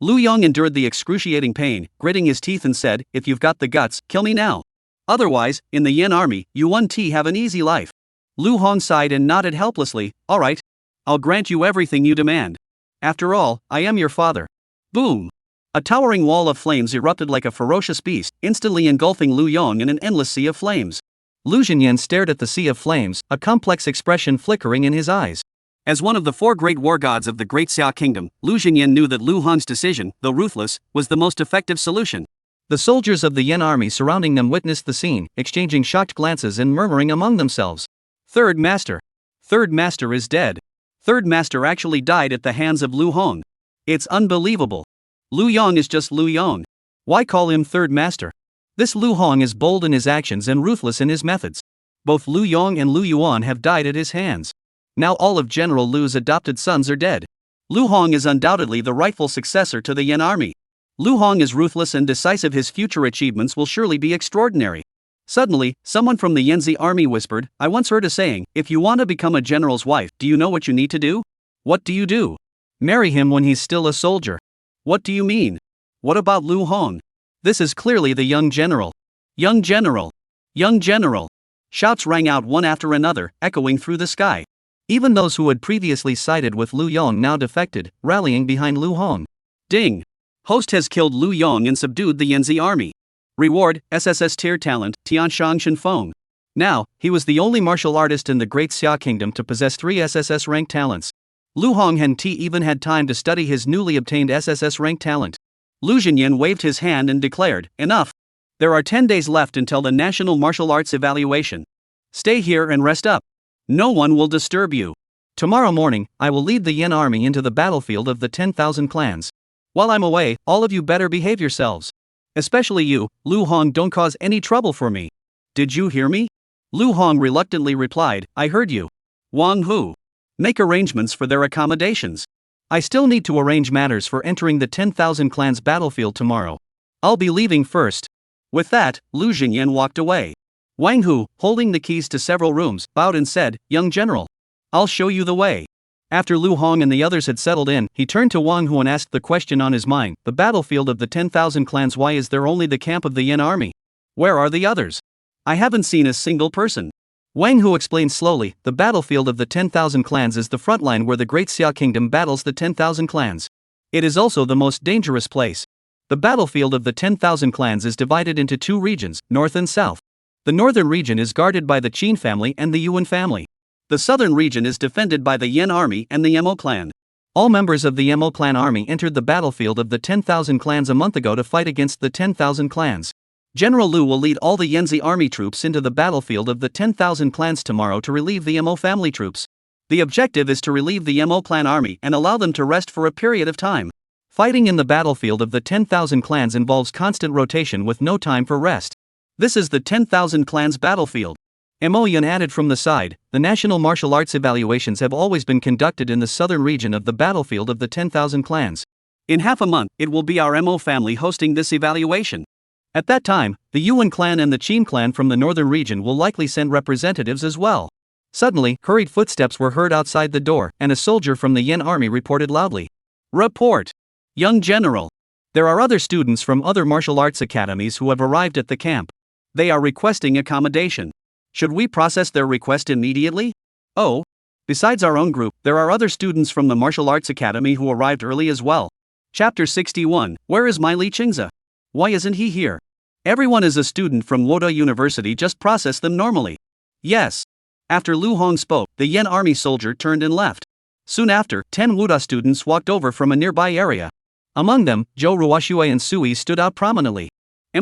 Lu Yong endured the excruciating pain, gritting his teeth and said, if you've got the guts, kill me now. Otherwise, in the Yin army, you won't have an easy life. Lu Hong sighed and nodded helplessly. All right. I'll grant you everything you demand. After all, I am your father. Boom! A towering wall of flames erupted like a ferocious beast, instantly engulfing Lu Yong in an endless sea of flames. Lu Xinyan stared at the sea of flames, a complex expression flickering in his eyes. As one of the 4 great war gods of the Great Xia Kingdom, Lu Xinyan knew that Lu Hong's decision, though ruthless, was the most effective solution. The soldiers of the Yin army surrounding them witnessed the scene, exchanging shocked glances and murmuring among themselves. Third Master. Third Master is dead. Third Master actually died at the hands of Lu Hong. It's unbelievable. Lu Yong is just Lu Yong. Why call him Third Master? This Lu Hong is bold in his actions and ruthless in his methods. Both Lu Yong and Lu Yuan have died at his hands. Now all of General Lu's adopted sons are dead. Lu Hong is undoubtedly the rightful successor to the Yin army. Lu Hong is ruthless and decisive. His future achievements will surely be extraordinary. Suddenly, someone from the Yanzi army whispered, I once heard a saying, if you want to become a general's wife, do you know what you need to do? What do you do? Marry him when he's still a soldier. What do you mean? What about Lu Hong? This is clearly the young general. Young general. Young general. Shouts rang out one after another, echoing through the sky. Even those who had previously sided with Lu Yong now defected, rallying behind Lu Hong. Ding! Host has killed Lu Yong and subdued the Yanzi army. Reward, SSS tier talent, Tianshang Shenfeng. Now, he was the only martial artist in the Great Xia Kingdom to possess 3 SSS rank talents. Lu Hong even had time to study his newly obtained SSS rank talent. Lu Xinyan waved his hand and declared, enough. There are 10 days left until the National Martial Arts evaluation. Stay here and rest up. No one will disturb you. Tomorrow morning, I will lead the Yin army into the battlefield of the 10,000 clans. While I'm away, all of you better behave yourselves. Especially you, Lu Hong, don't cause any trouble for me. Did you hear me? Lu Hong reluctantly replied, I heard you. Wang Hu. Make arrangements for their accommodations. I still need to arrange matters for entering the 10,000 clans battlefield tomorrow. I'll be leaving first. With that, Lu Xingyan walked away. Wang Hu, holding the keys to several rooms, bowed and said, Young general. I'll show you the way. After Lu Hong and the others had settled in, he turned to Wang Hu and asked the question on his mind, the battlefield of the 10,000 clans. Why is there only the camp of the Yin army? Where are the others? I haven't seen a single person. Wang Hu explained slowly, the battlefield of the 10,000 clans is the front line where the Great Xia Kingdom battles the 10,000 clans. It is also the most dangerous place. The battlefield of the 10,000 clans is divided into two regions, north and south. The northern region is guarded by the Qin family and the Yuan family. The southern region is defended by the Yin army and the Mo clan. All members of the Mo clan army entered the battlefield of the 10,000 clans a month ago to fight against the 10,000 clans. General Lu will lead all the Yanzi army troops into the battlefield of the 10,000 clans tomorrow to relieve the Mo family troops. The objective is to relieve the Mo clan army and allow them to rest for a period of time. Fighting in the battlefield of the 10,000 clans involves constant rotation with no time for rest. This is the 10,000 clans battlefield. Mo Yun added from the side, the national martial arts evaluations have always been conducted in the southern region of the battlefield of the 10,000 clans. In half a month, it will be our Mo family hosting this evaluation. At that time, the Yuan clan and the Qin clan from the northern region will likely send representatives as well. Suddenly, hurried footsteps were heard outside the door, and a soldier from the Yin army reported loudly. Report! Young general! There are other students from other martial arts academies who have arrived at the camp. They are requesting accommodation. Should we process their request immediately? Oh. Besides our own group, there are other students from the martial arts academy who arrived early as well. Chapter 61, Where is my Li Qingzi? Why isn't he here? Everyone is a student from Woda University, just process them normally. Yes. After Lu Hong spoke, the Yen army soldier turned and left. Soon after, 10 Wuda students walked over from a nearby area. Among them, Zhou Ruoxue and Sui stood out prominently.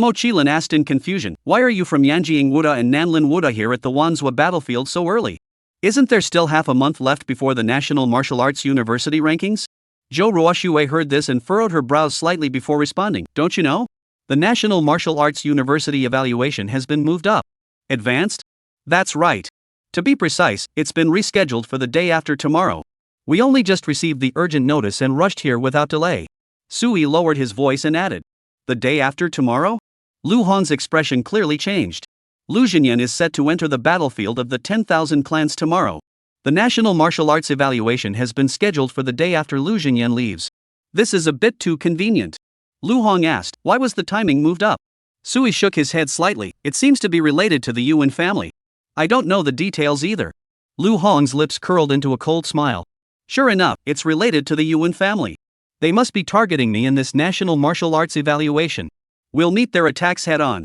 Mo Qilin asked in confusion, why are you from Yanjiang Wuda and Nanlin Wuda here at the Wanzhou battlefield so early? Isn't there still half a month left before the National Martial Arts University rankings? Zhou Ruoxue heard this and furrowed her brows slightly before responding, don't you know? The National Martial Arts University evaluation has been moved up. Advanced? That's right. To be precise, it's been rescheduled for the day after tomorrow. We only just received the urgent notice and rushed here without delay. Sui lowered his voice and added, the day after tomorrow? Lu Hong's expression clearly changed. Lu Xingyan is set to enter the battlefield of the 10,000 clans tomorrow. The National Martial Arts evaluation has been scheduled for the day after Lu Xingyan leaves. This is a bit too convenient. Lu Hong asked, why was the timing moved up? Sui shook his head slightly, it seems to be related to the Yuan family. I don't know the details either. Lu Hong's lips curled into a cold smile. Sure enough, it's related to the Yuan family. They must be targeting me in this National Martial Arts evaluation. We'll meet their attacks head on.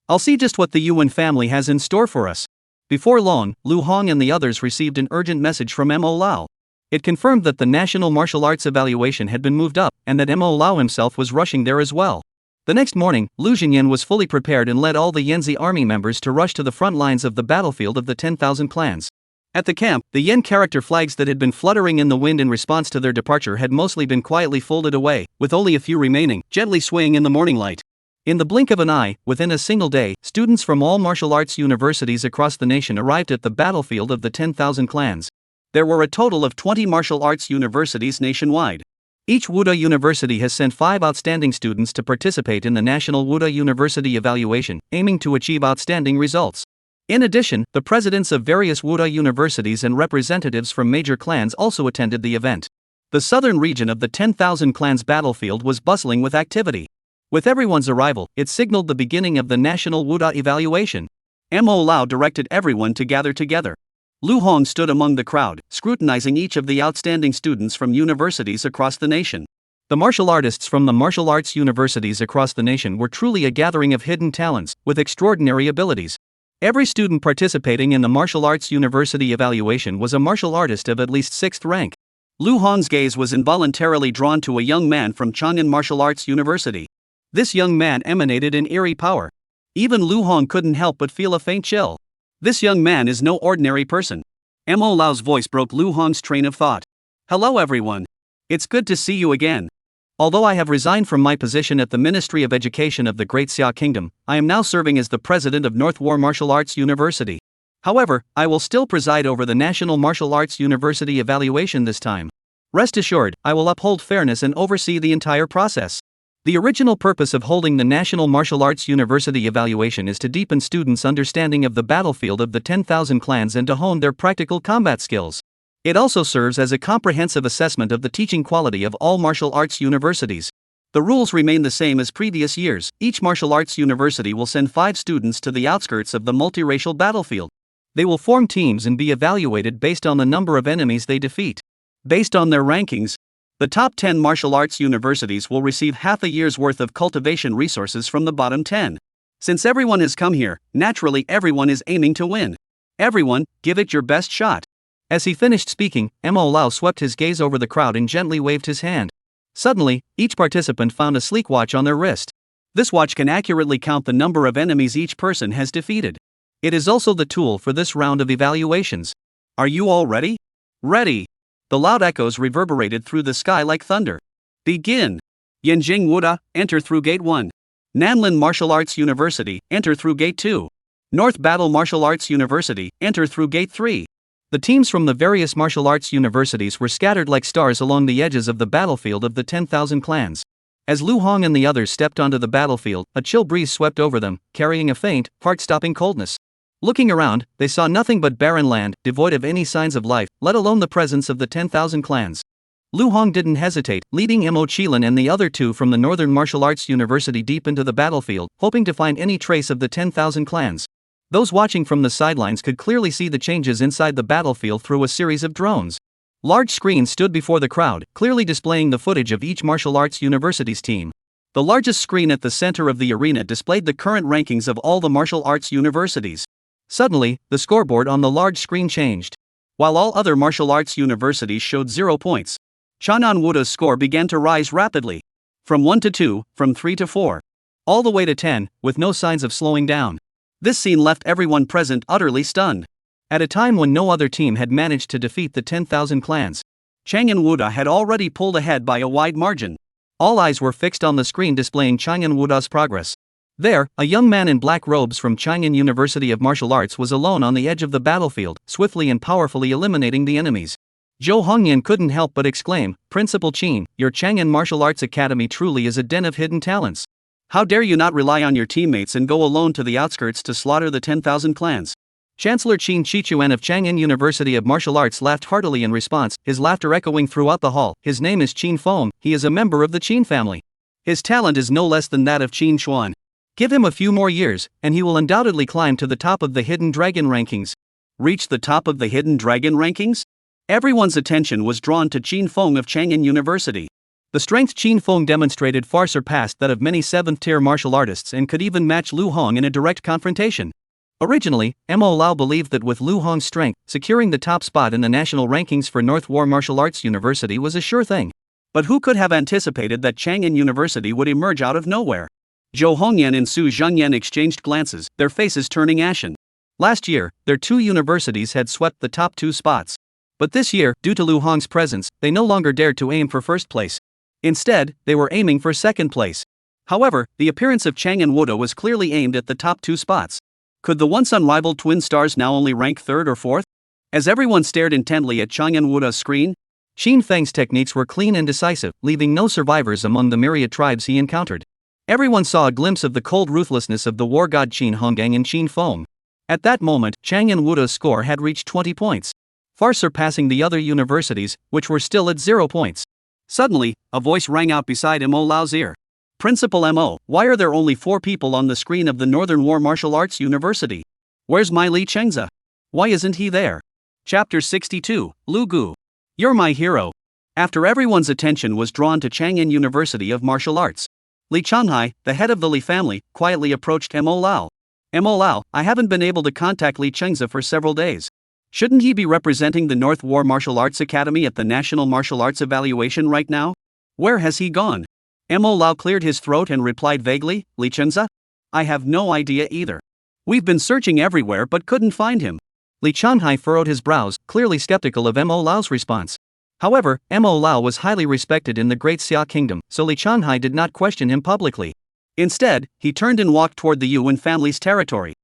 I'll see just what the Yuan family has in store for us. Before long, Lu Hong and the others received an urgent message from Mo Lao. It confirmed that the National Martial Arts evaluation had been moved up, and that Mo Lao himself was rushing there as well. The next morning, Lu Xingyan was fully prepared and led all the Yanzi army members to rush to the front lines of the battlefield of the 10,000 clans. At the camp, the Yen character flags that had been fluttering in the wind in response to their departure had mostly been quietly folded away, with only a few remaining, gently swaying in the morning light. In the blink of an eye, within a single day, students from all martial arts universities across the nation arrived at the battlefield of the 10,000 clans. There were a total of 20 martial arts universities nationwide. Each Wuda University has sent 5 outstanding students to participate in the National Wuda University evaluation, aiming to achieve outstanding results. In addition, the presidents of various Wuda universities and representatives from major clans also attended the event. The southern region of the 10,000 clans battlefield was bustling with activity. With everyone's arrival, it signaled the beginning of the National Wuda evaluation. Mo Lao directed everyone to gather together. Lu Hong stood among the crowd, scrutinizing each of the outstanding students from universities across the nation. The martial artists from the martial arts universities across the nation were truly a gathering of hidden talents, with extraordinary abilities. Every student participating in the martial arts university evaluation was a martial artist of at least 6th rank. Lu Hong's gaze was involuntarily drawn to a young man from Chang'an Martial Arts University. This young man emanated an eerie power. Even Lu Hong couldn't help but feel a faint chill. This young man is no ordinary person. Mo Lao's voice broke Lu Hong's train of thought. Hello everyone. It's good to see you again. Although I have resigned from my position at the Ministry of Education of the Great Xia Kingdom, I am now serving as the president of North War Martial Arts University. However, I will still preside over the National Martial Arts University evaluation this time. Rest assured, I will uphold fairness and oversee the entire process. The original purpose of holding the National Martial Arts University evaluation is to deepen students' understanding of the battlefield of the 10,000 clans and to hone their practical combat skills. It also serves as a comprehensive assessment of the teaching quality of all martial arts universities. The rules remain the same as previous years. Each martial arts university will send 5 students to the outskirts of the multiracial battlefield. They will form teams and be evaluated based on the number of enemies they defeat. Based on their rankings, the top 10 martial arts universities will receive half a year's worth of cultivation resources from the bottom 10. Since everyone has come here, naturally everyone is aiming to win. Everyone, give it your best shot. As he finished speaking, Mo Lao swept his gaze over the crowd and gently waved his hand. Suddenly, each participant found a sleek watch on their wrist. This watch can accurately count the number of enemies each person has defeated. It is also the tool for this round of evaluations. Are you all ready? Ready! The loud echoes reverberated through the sky like thunder. Begin! Yanjing Wuda, enter through Gate 1. Nanlin Martial Arts University, enter through Gate 2. North Battle Martial Arts University, enter through Gate 3. The teams from the various martial arts universities were scattered like stars along the edges of the battlefield of the 10,000 clans. As Lu Hong and the others stepped onto the battlefield, a chill breeze swept over them, carrying a faint, heart-stopping coldness. Looking around, they saw nothing but barren land, devoid of any signs of life, let alone the presence of the 10,000 clans. Lu Hong didn't hesitate, leading Mo Qilin and the other 2 from the Northern Martial Arts University deep into the battlefield, hoping to find any trace of the 10,000 clans. Those watching from the sidelines could clearly see the changes inside the battlefield through a series of drones. Large screens stood before the crowd, clearly displaying the footage of each martial arts university's team. The largest screen at the center of the arena displayed the current rankings of all the martial arts universities. Suddenly, the scoreboard on the large screen changed. While all other martial arts universities showed 0 points, Chanan Wuda's score began to rise rapidly. From 1 to 2, from 3 to 4. All the way to 10, with no signs of slowing down. This scene left everyone present utterly stunned. At a time when no other team had managed to defeat the 10,000 clans, Chang'an Wuda had already pulled ahead by a wide margin. All eyes were fixed on the screen displaying Chang'an Wuda's progress. There, a young man in black robes from Chang'an University of Martial Arts was alone on the edge of the battlefield, swiftly and powerfully eliminating the enemies. Zhou Hongyan couldn't help but exclaim, "Principal Qin, your Chang'an Martial Arts Academy truly is a den of hidden talents. How dare you not rely on your teammates and go alone to the outskirts to slaughter the 10,000 clans?" Chancellor Qin Chichuan of Chang'an University of Martial Arts laughed heartily in response, his laughter echoing throughout the hall. His name is Qin Feng, he is a member of the Qin family. His talent is no less than that of Qin Xuan. Give him a few more years, and he will undoubtedly climb to the top of the Hidden Dragon rankings. Reach the top of the Hidden Dragon rankings? Everyone's attention was drawn to Qin Feng of Chang'an University. The strength Qin Feng demonstrated far surpassed that of many 7th-tier martial artists and could even match Lu Hong in a direct confrontation. Originally, Mo Lao believed that with Lu Hong's strength, securing the top spot in the national rankings for North War Martial Arts University was a sure thing. But who could have anticipated that Chang'an University would emerge out of nowhere? Zhou Hongyan and Su Zhengyan exchanged glances, their faces turning ashen. Last year, their 2 universities had swept the top 2 spots. But this year, due to Lu Hong's presence, they no longer dared to aim for first place. Instead, they were aiming for second place. However, the appearance of Chang'an Wuda was clearly aimed at the top 2 spots. Could the once unrivaled twin stars now only rank 3rd or 4th? As everyone stared intently at Chang'an Wuda's screen, Qin Feng's techniques were clean and decisive, leaving no survivors among the myriad tribes he encountered. Everyone saw a glimpse of the cold ruthlessness of the war god Qin Honggang and Qin Feng. At that moment, Chang'an Wuda's score had reached 20 points, far surpassing the other universities, which were still at 0 points. Suddenly, a voice rang out beside Mo Lao's ear. "Principal Mo, why are there only 4 people on the screen of the Northern War Martial Arts University? Where's my Li Chengza? Why isn't he there?" Chapter 62, Lu Gu. You're my hero. After everyone's attention was drawn to Chang'an University of Martial Arts, Li Changhai, the head of the Li family, quietly approached Mo Lao. "Mo Lao, I haven't been able to contact Li Chengza for several days. Shouldn't he be representing the North War Martial Arts Academy at the National Martial Arts Evaluation right now? Where has he gone?" Mo Lao cleared his throat and replied vaguely, "Li Chengza? I have no idea either. We've been searching everywhere but couldn't find him." Li Changhai furrowed his brows, clearly skeptical of Mo Lao's response. However, Mo Lao was highly respected in the Great Xia Kingdom, so Li Changhai did not question him publicly. Instead, he turned and walked toward the Yuan family's territory.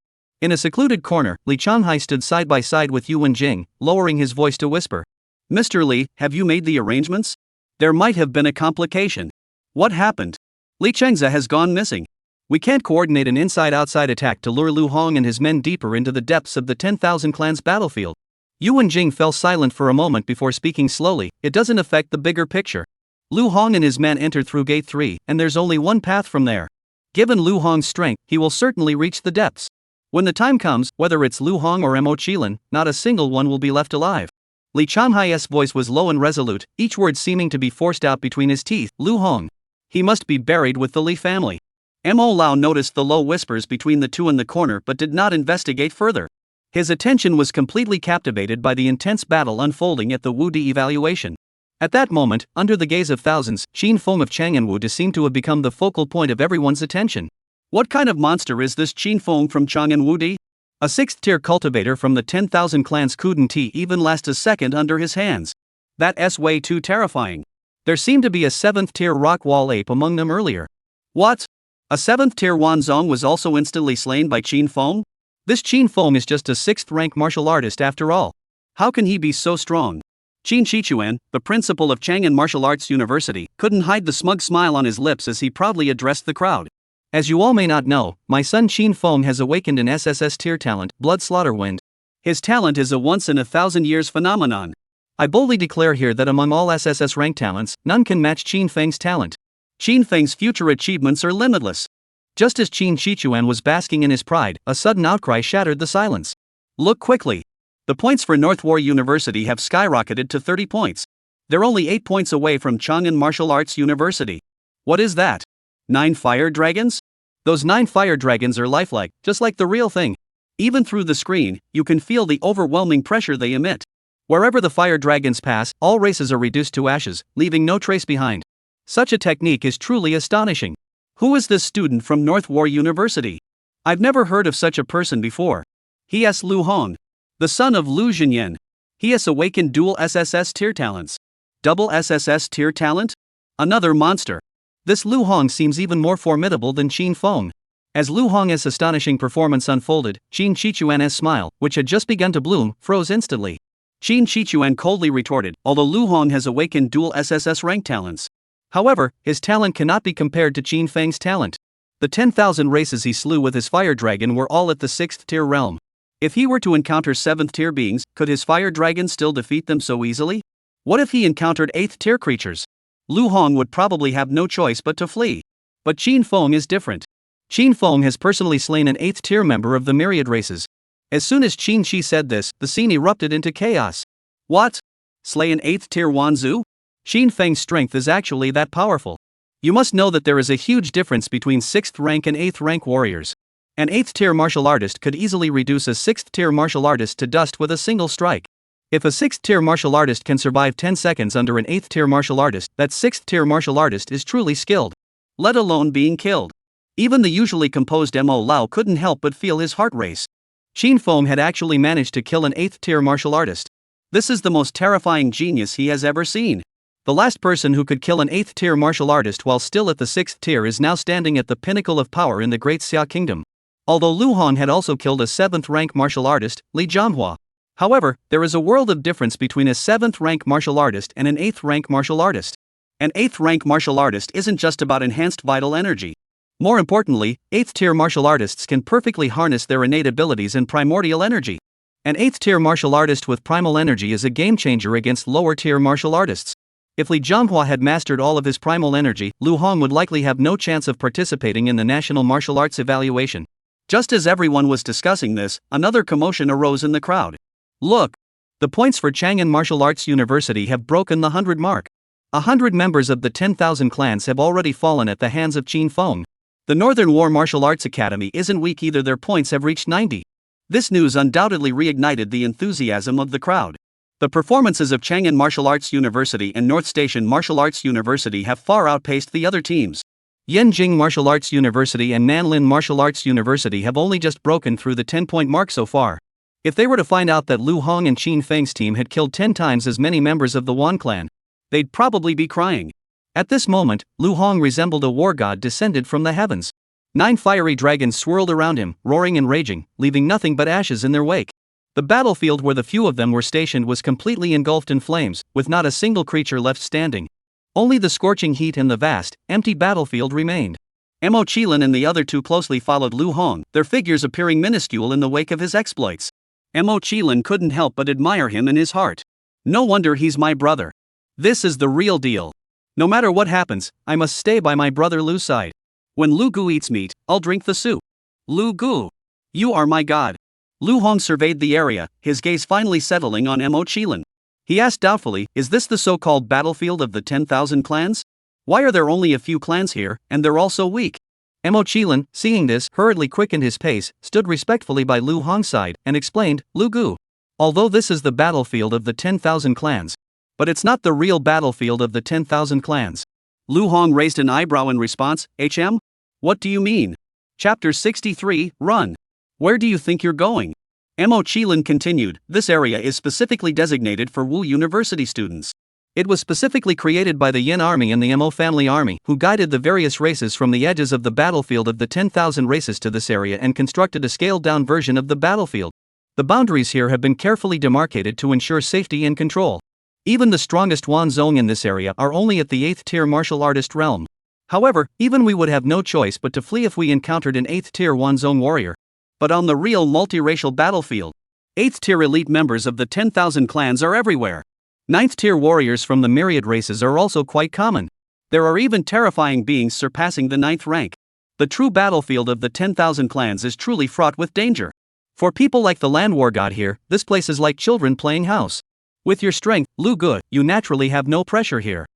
In a secluded corner, Li Changhai stood side by side with Yuan Jing, lowering his voice to whisper. Mr. Li, have you made the arrangements? There might have been a complication. What happened? Li Chengza has gone missing. We can't coordinate an inside-outside attack to lure Lu Hong and his men deeper into the depths of the 10,000 clans battlefield. Yuan Jing fell silent for a moment before speaking slowly. It doesn't affect the bigger picture. Lu Hong and his men entered through Gate 3, and there's only one path from there. Given Lu Hong's strength, he will certainly reach the depths. When the time comes, whether it's Lu Hong or Mo Qilin, not a single one will be left alive. Li Changhai's voice was low and resolute, each word seeming to be forced out between his teeth. Lu Hong. He must be buried with the Li family. Mo Lao noticed the low whispers between the two in the corner but did not investigate further. His attention was completely captivated by the intense battle unfolding at the Wudi evaluation. At that moment, under the gaze of thousands, Qin Feng of Chang'an seemed to have become the focal point of everyone's attention. What kind of monster is this Qin Feng from Chang'an Wudi? A 6th-tier cultivator from the 10,000 clans couldn't even last a second under his hands. That's way too terrifying. There seemed to be a 7th-tier rock wall ape among them earlier. What? A 7th-tier Wanzong was also instantly slain by Qin Feng? This Qin Feng is just a 6th-rank martial artist after all. How can he be so strong? Qin Shichuan, the principal of Chang'an Martial Arts University, couldn't hide the smug smile on his lips as he proudly addressed the crowd. As you all may not know, my son Qin Feng has awakened an SSS tier talent, Blood Slaughterwind. His talent is a once-in-a-thousand-years phenomenon. I boldly declare here that among all SSS rank talents, none can match Qin Feng's talent. Qin Feng's future achievements are limitless. Just as Qin Shichuan was basking in his pride, a sudden outcry shattered the silence. Look quickly. The points for North War University have skyrocketed to 30 points. They're only 8 points away from Chang'an Martial Arts University. What is that? 9 fire dragons? Those 9 fire dragons are lifelike, just like the real thing. Even through the screen, you can feel the overwhelming pressure they emit. Wherever the fire dragons pass, all races are reduced to ashes, leaving no trace behind. Such a technique is truly astonishing. Who is this student from North War University? I've never heard of such a person before. He is Lu Hong, the son of Lu Zhenyan. He has awakened dual SSS tier talents. Double SSS tier talent? Another monster. This Lu Hong seems even more formidable than Qin Feng. As Lu Hong's astonishing performance unfolded, Qin Shichuan's smile, which had just begun to bloom, froze instantly. Qin Shichuan coldly retorted, although Lu Hong has awakened dual SSS rank talents. However, his talent cannot be compared to Qin Feng's talent. The 10,000 races he slew with his fire dragon were all at the 6th tier realm. If he were to encounter 7th tier beings, could his fire dragon still defeat them so easily? What if he encountered 8th tier creatures? Lu Hong would probably have no choice but to flee. But Qin Feng is different. Qin Feng has personally slain an 8th tier member of the myriad races. As soon as Qin Shi said this, the scene erupted into chaos. What? Slay an 8th tier Wanzu? Qin Feng's strength is actually that powerful. You must know that there is a huge difference between 6th rank and 8th rank warriors. An 8th tier martial artist could easily reduce a 6th tier martial artist to dust with a single strike. If a 6th tier martial artist can survive 10 seconds under an 8th tier martial artist, that 6th tier martial artist is truly skilled. Let alone being killed. Even the usually composed Mo Lao couldn't help but feel his heart race. Qin Feng had actually managed to kill an 8th tier martial artist. This is the most terrifying genius he has ever seen. The last person who could kill an 8th tier martial artist while still at the 6th tier is now standing at the pinnacle of power in the Great Xia Kingdom. Although Lu Hong had also killed a 7th rank martial artist, Li Jianhua. However, there is a world of difference between a 7th rank martial artist and an 8th rank martial artist. An 8th rank martial artist isn't just about enhanced vital energy. More importantly, 8th tier martial artists can perfectly harness their innate abilities and primordial energy. An 8th tier martial artist with primal energy is a game changer against lower tier martial artists. If Li Jianhua had mastered all of his primal energy, Lu Hong would likely have no chance of participating in the National Martial Arts evaluation. Just as everyone was discussing this, another commotion arose in the crowd. Look! The points for Chang'an Martial Arts University have broken the 100 mark. 100 members of the 10,000 clans have already fallen at the hands of Qin Feng. The Northern War Martial Arts Academy isn't weak either, their points have reached 90. This news undoubtedly reignited the enthusiasm of the crowd. The performances of Chang'an Martial Arts University and North Station Martial Arts University have far outpaced the other teams. Yanjing Martial Arts University and Nanlin Martial Arts University have only just broken through the 10-point mark so far. If they were to find out that Lu Hong and Qin Feng's team had killed 10 times as many members of the Yuan clan, they'd probably be crying. At this moment, Lu Hong resembled a war god descended from the heavens. 9 fiery dragons swirled around him, roaring and raging, leaving nothing but ashes in their wake. The battlefield where the few of them were stationed was completely engulfed in flames, with not a single creature left standing. Only the scorching heat and the vast, empty battlefield remained. Mo Qilin and the other two closely followed Lu Hong, their figures appearing minuscule in the wake of his exploits. Mo Qilin couldn't help but admire him in his heart. No wonder he's my brother. This is the real deal. No matter what happens, I must stay by my brother Lu's side. When Lu Gu eats meat, I'll drink the soup. Lu Gu, you are my god. Lu Hong surveyed the area, his gaze finally settling on Mo Qilin. He asked doubtfully, is this the so-called battlefield of the 10,000 clans? Why are there only a few clans here, and they're all so weak? Mo Qilin, seeing this, hurriedly quickened his pace, stood respectfully by Lu Hong's side, and explained, Lu Gu. Although this is the battlefield of the 10,000 clans, but it's not the real battlefield of the 10,000 clans. Lu Hong raised an eyebrow in response, HM? What do you mean? Chapter 63, Run. Where do you think you're going? Mo Qilin continued, this area is specifically designated for Wu University students. It was specifically created by the Yin Army and the Mo family army, who guided the various races from the edges of the battlefield of the 10,000 races to this area and constructed a scaled-down version of the battlefield. The boundaries here have been carefully demarcated to ensure safety and control. Even the strongest Wan Zong in this area are only at the 8th tier martial artist realm. However, even we would have no choice but to flee if we encountered an 8th tier Wan Zong warrior. But on the real multiracial battlefield, 8th tier elite members of the 10,000 clans are everywhere. 9th tier warriors from the myriad races are also quite common. There are even terrifying beings surpassing the 9th rank. The true battlefield of the 10,000 clans is truly fraught with danger. For people like the land war god here, this place is like children playing house. With your strength, Lu Gu, you naturally have no pressure here.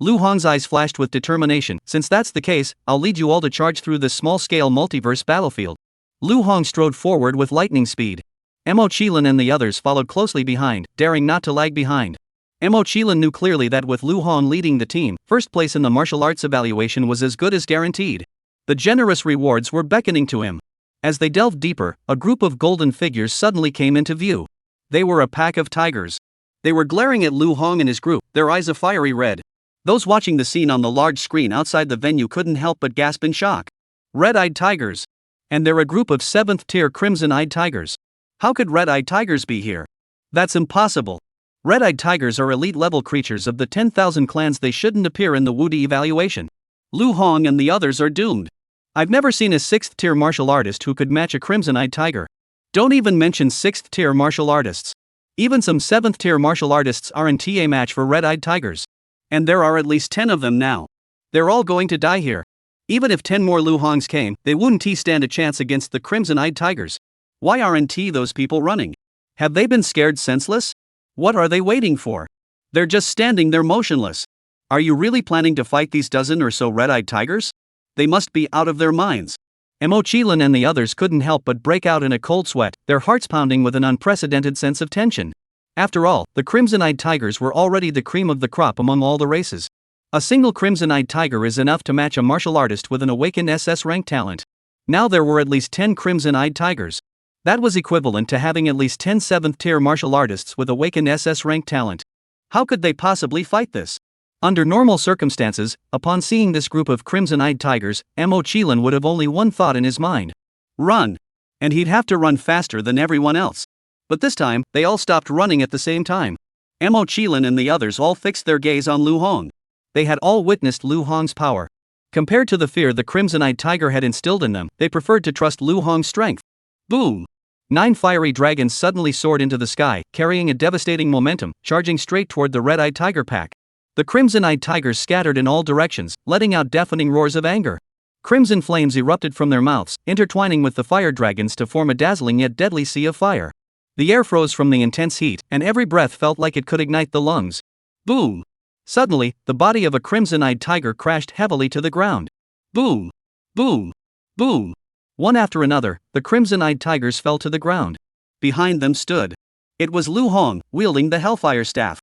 Lu Hong's eyes flashed with determination. Since that's the case, I'll lead you all to charge through this small-scale multiverse battlefield. Lu Hong strode forward with lightning speed. Mo Qilin and the others followed closely behind, daring not to lag behind. Mo Qilin knew clearly that with Lu Hong leading the team, first place in the martial arts evaluation was as good as guaranteed. The generous rewards were beckoning to him. As they delved deeper, a group of golden figures suddenly came into view. They were a pack of tigers. They were glaring at Lu Hong and his group, their eyes a fiery red. Those watching the scene on the large screen outside the venue couldn't help but gasp in shock. Red-eyed tigers. And they're a group of 7th tier crimson-eyed tigers. How could red-eyed tigers be here? That's impossible. Red-eyed tigers are elite-level creatures of the 10,000 clans. They shouldn't appear in the Wudi evaluation. Lu Hong and the others are doomed. I've never seen a 6th tier martial artist who could match a crimson-eyed tiger. Don't even mention 6th tier martial artists. Even some 7th tier martial artists aren't a match for red-eyed tigers. And there are at least 10 of them now. They're all going to die here. Even if 10 more Lu Hongs came, they wouldn't stand a chance against the crimson-eyed tigers. Why aren't those people running? Have they been scared senseless? What are they waiting for? They're just standing there motionless. Are you really planning to fight these dozen or so red-eyed tigers? They must be out of their minds. Mo Qilin and the others couldn't help but break out in a cold sweat, their hearts pounding with an unprecedented sense of tension. After all, the crimson-eyed tigers were already the cream of the crop among all the races. A single crimson-eyed tiger is enough to match a martial artist with an awakened SS rank talent. Now there were at least 10 crimson-eyed tigers. That was equivalent to having at least 10 7th tier martial artists with awakened SS rank talent. How could they possibly fight this? Under normal circumstances, upon seeing this group of crimson-eyed tigers, Mo Qilin would have only one thought in his mind. Run! And he'd have to run faster than everyone else. But this time, they all stopped running at the same time. Mo Qilin and the others all fixed their gaze on Lu Hong. They had all witnessed Lu Hong's power. Compared to the fear the crimson-eyed tiger had instilled in them, they preferred to trust Lu Hong's strength. Boom! 9 fiery dragons suddenly soared into the sky, carrying a devastating momentum, charging straight toward the red-eyed tiger pack. The crimson-eyed tigers scattered in all directions, letting out deafening roars of anger. Crimson flames erupted from their mouths, intertwining with the fire dragons to form a dazzling yet deadly sea of fire. The air froze from the intense heat, and every breath felt like it could ignite the lungs. Boom! Suddenly, the body of a crimson-eyed tiger crashed heavily to the ground. Boom! Boom! Boom! One after another, the crimson-eyed tigers fell to the ground. Behind them stood. It was Lu Hong, wielding the Hellfire Staff.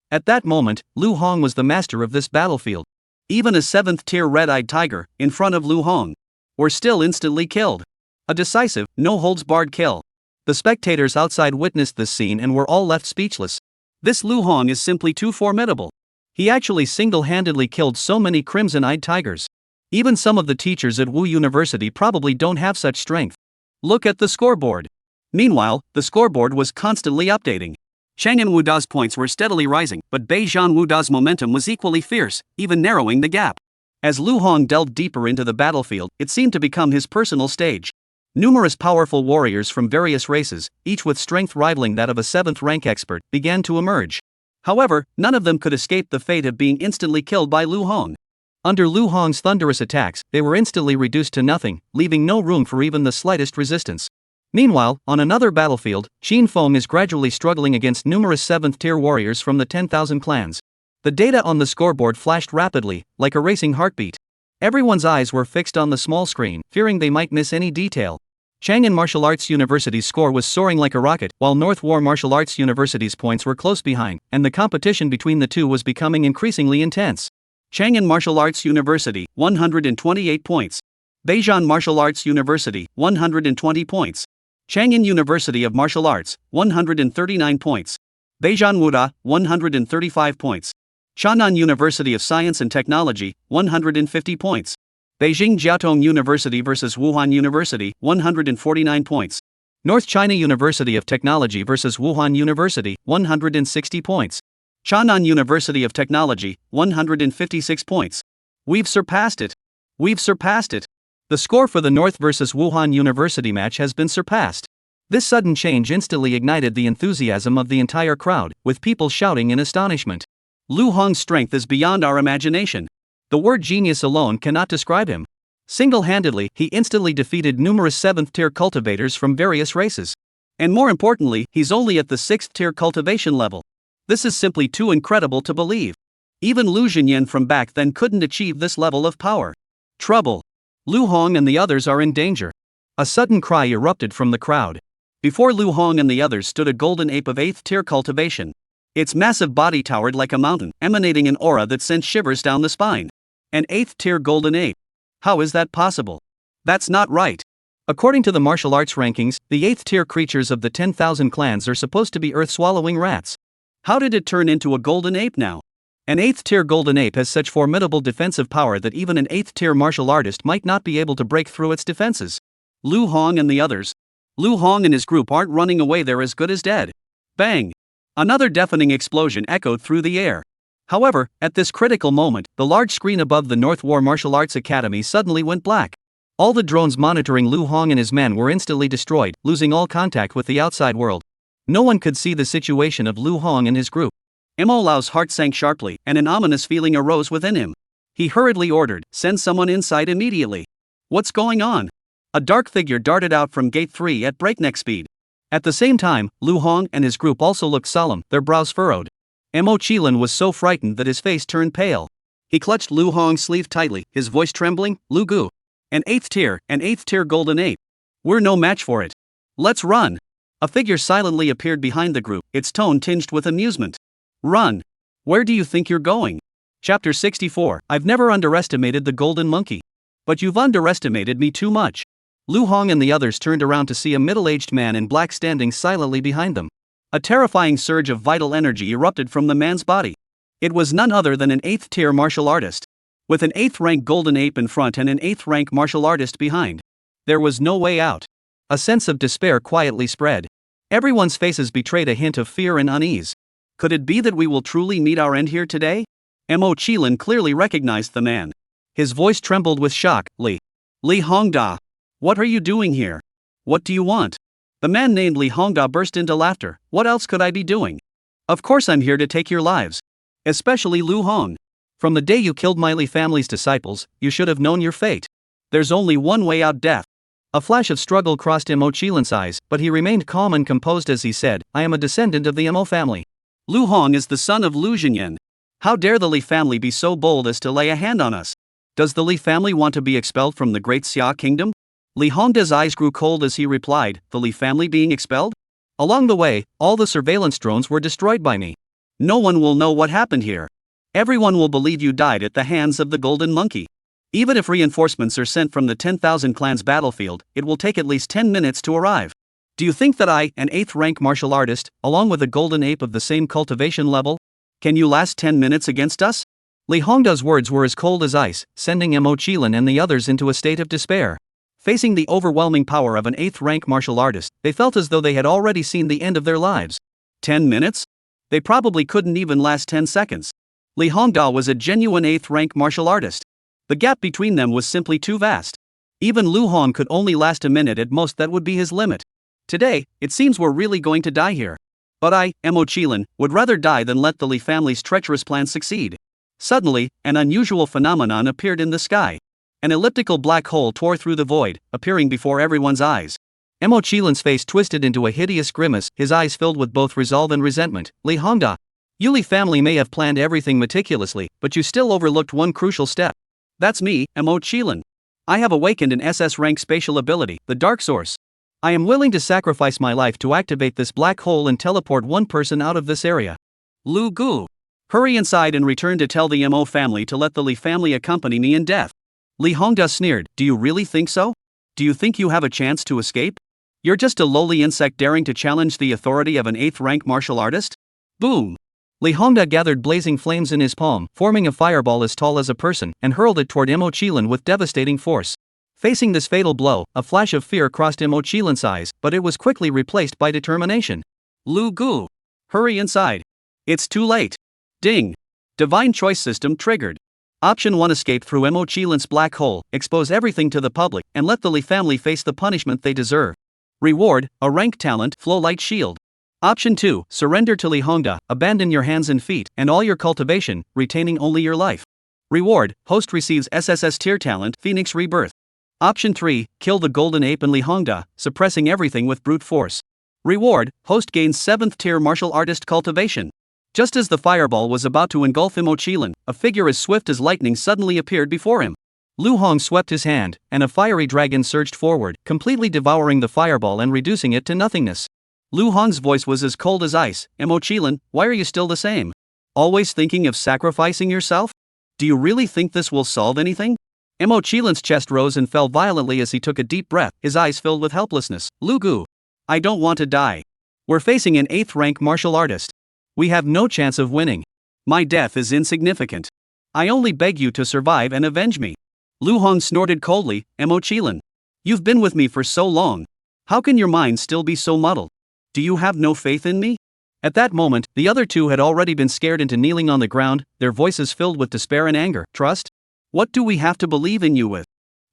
At that moment, Lu Hong was the master of this battlefield. Even a 7th tier red-eyed tiger, in front of Lu Hong, were still instantly killed. A decisive, no-holds-barred kill. The spectators outside witnessed this scene and were all left speechless. This Lu Hong is simply too formidable. He actually single-handedly killed so many crimson-eyed tigers. Even some of the teachers at Wu University probably don't have such strength. Look at the scoreboard. Meanwhile, the scoreboard was constantly updating. Chang'an Wuda's points were steadily rising, but Beizhan Wuda's momentum was equally fierce, even narrowing the gap. As Lu Hong delved deeper into the battlefield, it seemed to become his personal stage. Numerous powerful warriors from various races, each with strength rivaling that of a 7th rank expert, began to emerge. However, none of them could escape the fate of being instantly killed by Lu Hong. Under Lu Hong's thunderous attacks, they were instantly reduced to nothing, leaving no room for even the slightest resistance. Meanwhile, on another battlefield, Qin Feng is gradually struggling against numerous 7th-tier warriors from the 10,000 clans. The data on the scoreboard flashed rapidly, like a racing heartbeat. Everyone's eyes were fixed on the small screen, fearing they might miss any detail. Chang'an Martial Arts University's score was soaring like a rocket, while North War Martial Arts University's points were close behind, and the competition between the two was becoming increasingly intense. Chang'an Martial Arts University, 128 points. Beizhan Martial Arts University, 120 points. Chang'an University of Martial Arts, 139 points. Beizhan Wuda, 135 points. Shannan University of Science and Technology, 150 points. Beijing Jiaotong University vs Wuhan University, 149 points. North China University of Technology vs Wuhan University, 160 points. Shannan University of Technology, 156 points. We've surpassed it. We've surpassed it. The score for the North vs Wuhan University match has been surpassed. This sudden change instantly ignited the enthusiasm of the entire crowd, with people shouting in astonishment. Lu Hong's strength is beyond our imagination. The word genius alone cannot describe him. Single-handedly, he instantly defeated numerous 7th-tier cultivators from various races. And more importantly, he's only at the 6th-tier cultivation level. This is simply too incredible to believe. Even Lu Xinyan from back then couldn't achieve this level of power. Trouble. Lu Hong and the others are in danger. A sudden cry erupted from the crowd. Before Lu Hong and the others stood a golden ape of 8th-tier cultivation. Its massive body towered like a mountain, emanating an aura that sent shivers down the spine. An 8th-tier golden ape. How is that possible? That's not right. According to the martial arts rankings, the 8th-tier creatures of the 10,000 clans are supposed to be earth-swallowing rats. How did it turn into a golden ape now? An 8th-tier golden ape has such formidable defensive power that even an 8th-tier martial artist might not be able to break through its defenses. Lu Hong and the others. Lu Hong and his group aren't running away, they're as good as dead. Bang! Another deafening explosion echoed through the air. However, at this critical moment, the large screen above the North War Martial Arts Academy suddenly went black. All the drones monitoring Lu Hong and his men were instantly destroyed, losing all contact with the outside world. No one could see the situation of Lu Hong and his group. Mo Lao's heart sank sharply, and an ominous feeling arose within him. He hurriedly ordered, "Send someone inside immediately." What's going on? A dark figure darted out from Gate 3 at breakneck speed. At the same time, Lu Hong and his group also looked solemn, their brows furrowed. Mo Qilin was so frightened that his face turned pale. He clutched Lu Hong's sleeve tightly, his voice trembling. "Lu Gu. An 8th-tier golden ape. We're no match for it. Let's run." A figure silently appeared behind the group, its tone tinged with amusement. "Run. Where do you think you're going?" Chapter 64. I've never underestimated the golden monkey. But you've underestimated me too much. Lu Hong and the others turned around to see a middle-aged man in black standing silently behind them. A terrifying surge of vital energy erupted from the man's body. It was none other than an 8th-tier martial artist. With an 8th-rank golden ape in front and an 8th-rank martial artist behind. There was no way out. A sense of despair quietly spread. Everyone's faces betrayed a hint of fear and unease. Could it be that we will truly meet our end here today? Mo Qilin clearly recognized the man. His voice trembled with shock. Li Hongda. What are you doing here? What do you want? The man named Li Hongda burst into laughter. What else could I be doing? Of course I'm here to take your lives. Especially Lu Hong. From the day you killed my Li family's disciples, you should have known your fate. There's only one way out: death. A flash of struggle crossed Mo Qilin's eyes, but he remained calm and composed as he said, "I am a descendant of the Mo family. Lu Hong is the son of Lu Xinyan. How dare the Li family be so bold as to lay a hand on us? Does the Li family want to be expelled from the great Xia kingdom?" Li Hongda's eyes grew cold as he replied, "The Li family being expelled? Along the way, all the surveillance drones were destroyed by me. No one will know what happened here. Everyone will believe you died at the hands of the golden monkey. Even if reinforcements are sent from the 10,000 clans battlefield, it will take at least 10 minutes to arrive. Do you think that I, an 8th rank martial artist, along with a golden ape of the same cultivation level, can you last 10 minutes against us? Li Hongda's words were as cold as ice, sending Mo Qilin and the others into a state of despair. Facing the overwhelming power of an 8th rank martial artist, they felt as though they had already seen the end of their lives. 10 minutes? They probably couldn't even last 10 seconds. Li Hongda was a genuine 8th rank martial artist. The gap between them was simply too vast. Even Lu Hong could only last a minute at most, that would be his limit. Today, it seems we're really going to die here. But I, Mo Qilin, would rather die than let the Li family's treacherous plan succeed. Suddenly, an unusual phenomenon appeared in the sky. An elliptical black hole tore through the void, appearing before everyone's eyes. Mo Qilin's face twisted into a hideous grimace, his eyes filled with both resolve and resentment. Li Hongda, you Li family may have planned everything meticulously, but you still overlooked one crucial step. That's me, Mo Qilin. I have awakened an SS rank spatial ability, the Dark Source. I am willing to sacrifice my life to activate this black hole and teleport one person out of this area. Lu Gu. Hurry inside and return to tell the Mo family to let the Li family accompany me in death. Li Hongda sneered, do you really think so? Do you think you have a chance to escape? You're just a lowly insect daring to challenge the authority of an 8th rank martial artist? Boom! Li Hongda gathered blazing flames in his palm, forming a fireball as tall as a person, and hurled it toward Mo Qilin with devastating force. Facing this fatal blow, a flash of fear crossed Mo Qilin's eyes, but it was quickly replaced by determination. Lu Gu! Hurry inside. It's too late. Ding! Divine choice system triggered. Option 1, escape through Mo Qilin's black hole, expose everything to the public, and let the Li family face the punishment they deserve. Reward, a rank talent, Flow Light Shield. Option 2, surrender to Li Hongda, abandon your hands and feet, and all your cultivation, retaining only your life. Reward, host receives SSS tier talent, Phoenix Rebirth. Option 3, kill the golden ape and Li Hongda, suppressing everything with brute force. Reward, host gains 7th tier martial artist cultivation. Just as the fireball was about to engulf Mo Qilin, a figure as swift as lightning suddenly appeared before him. Lu Hong swept his hand, and a fiery dragon surged forward, completely devouring the fireball and reducing it to nothingness. Lu Hong's voice was as cold as ice. Mo Qilin, why are you still the same? Always thinking of sacrificing yourself? Do you really think this will solve anything? Mo Qilin's chest rose and fell violently as he took a deep breath, his eyes filled with helplessness. Lu Gu, I don't want to die. We're facing an 8th rank martial artist. We have no chance of winning. My death is insignificant. I only beg you to survive and avenge me. Lu Hong snorted coldly. Mo Qilin, you've been with me for so long. How can your mind still be so muddled? Do you have no faith in me? At that moment, the other two had already been scared into kneeling on the ground, their voices filled with despair and anger. Trust? What do we have to believe in you with?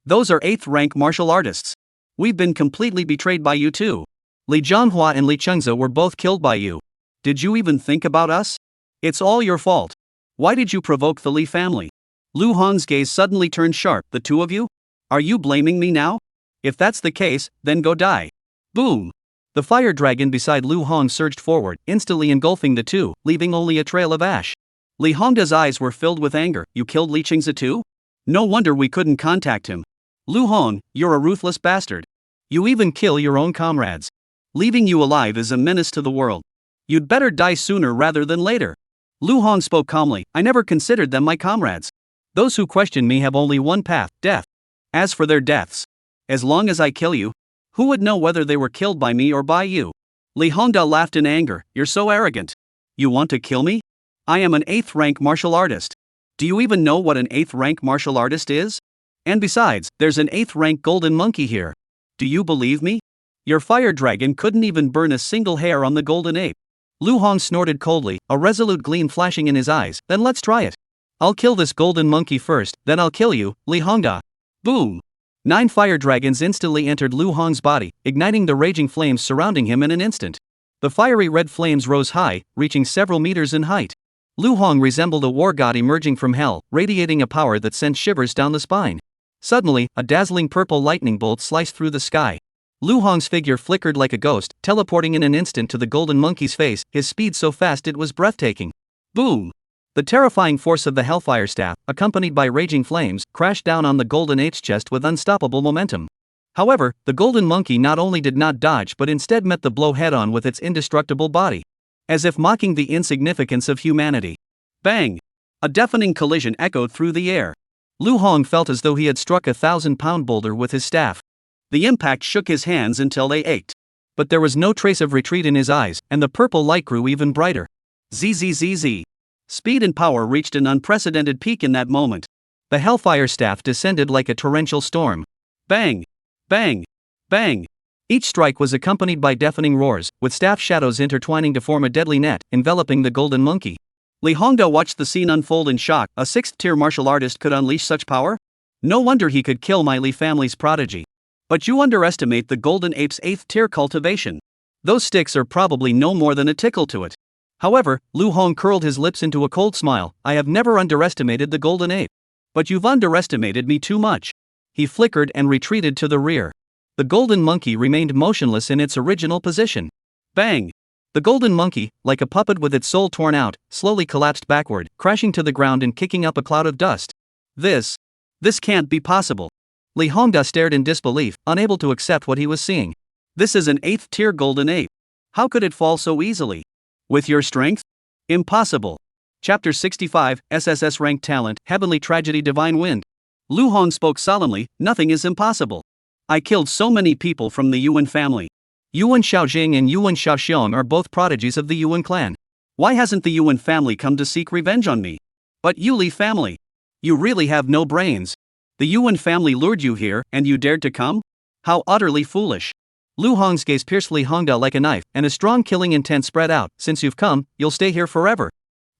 Those are 8th rank martial artists. We've been completely betrayed by you too. Li Zhanghua and Li Chengze were both killed by you. Did you even think about us? It's all your fault. Why did you provoke the Li family? Lu Hong's gaze suddenly turned sharp. The two of you? Are you blaming me now? If that's the case, then go die. Boom! The fire dragon beside Lu Hong surged forward, instantly engulfing the two, leaving only a trail of ash. Li Hongda's eyes were filled with anger. You killed Li Chengze too? No wonder we couldn't contact him. Lu Hong, you're a ruthless bastard. You even kill your own comrades. Leaving you alive is a menace to the world. You'd better die sooner rather than later. Lu Hong spoke calmly. I never considered them my comrades. Those who question me have only one path, death. As for their deaths, as long as I kill you, who would know whether they were killed by me or by you? Li Hongda laughed in anger. You're so arrogant. You want to kill me? I am an 8th rank martial artist. Do you even know what an 8th rank martial artist is? And besides, there's an 8th rank golden monkey here. Do you believe me? Your fire dragon couldn't even burn a single hair on the golden ape. Lu Hong snorted coldly, a resolute gleam flashing in his eyes. Then let's try it. I'll kill this golden monkey first, then I'll kill you, Li Hongda. Boom! 9 fire dragons instantly entered Lu Hong's body, igniting the raging flames surrounding him in an instant. The fiery red flames rose high, reaching several meters in height. Lu Hong resembled a war god emerging from hell, radiating a power that sent shivers down the spine. Suddenly, a dazzling purple lightning bolt sliced through the sky. Lu Hong's figure flickered like a ghost, teleporting in an instant to the golden monkey's face, his speed so fast it was breathtaking. Boom! The terrifying force of the Hellfire Staff, accompanied by raging flames, crashed down on the golden ape's chest with unstoppable momentum. However, the golden monkey not only did not dodge but instead met the blow head-on with its indestructible body. As if mocking the insignificance of humanity. Bang! A deafening collision echoed through the air. Lu Hong felt as though he had struck a 1,000-pound boulder with his staff. The impact shook his hands until they ached. But there was no trace of retreat in his eyes, and the purple light grew even brighter. Zzz. Speed and power reached an unprecedented peak in that moment. The Hellfire Staff descended like a torrential storm. Bang! Bang! Bang! Each strike was accompanied by deafening roars, with staff shadows intertwining to form a deadly net, enveloping the golden monkey. Li Hongda watched the scene unfold in shock. A 6th-tier martial artist could unleash such power? No wonder he could kill my Li family's prodigy. But you underestimate the golden ape's 8th-tier cultivation. Those sticks are probably no more than a tickle to it. However, Lu Hong curled his lips into a cold smile. I have never underestimated the golden ape. But you've underestimated me too much. He flickered and retreated to the rear. The golden monkey remained motionless in its original position. Bang! The golden monkey, like a puppet with its soul torn out, slowly collapsed backward, crashing to the ground and kicking up a cloud of dust. This can't be possible. Li Hongda stared in disbelief, unable to accept what he was seeing. This is an 8th-tier golden ape. How could it fall so easily? With your strength? Impossible. Chapter 65, SSS Ranked Talent, Heavenly Tragedy Divine Wind. Lu Hong spoke solemnly, nothing is impossible. I killed so many people from the Yuan family. Yuan Shaojing and Yuan Shaoxiong are both prodigies of the Yuan clan. Why hasn't the Yuan family come to seek revenge on me? But you Li family. You really have no brains. The Yuan family lured you here, and you dared to come? How utterly foolish. Lu Hong's gaze pierced Li Hongda like a knife, and a strong killing intent spread out. Since you've come, you'll stay here forever.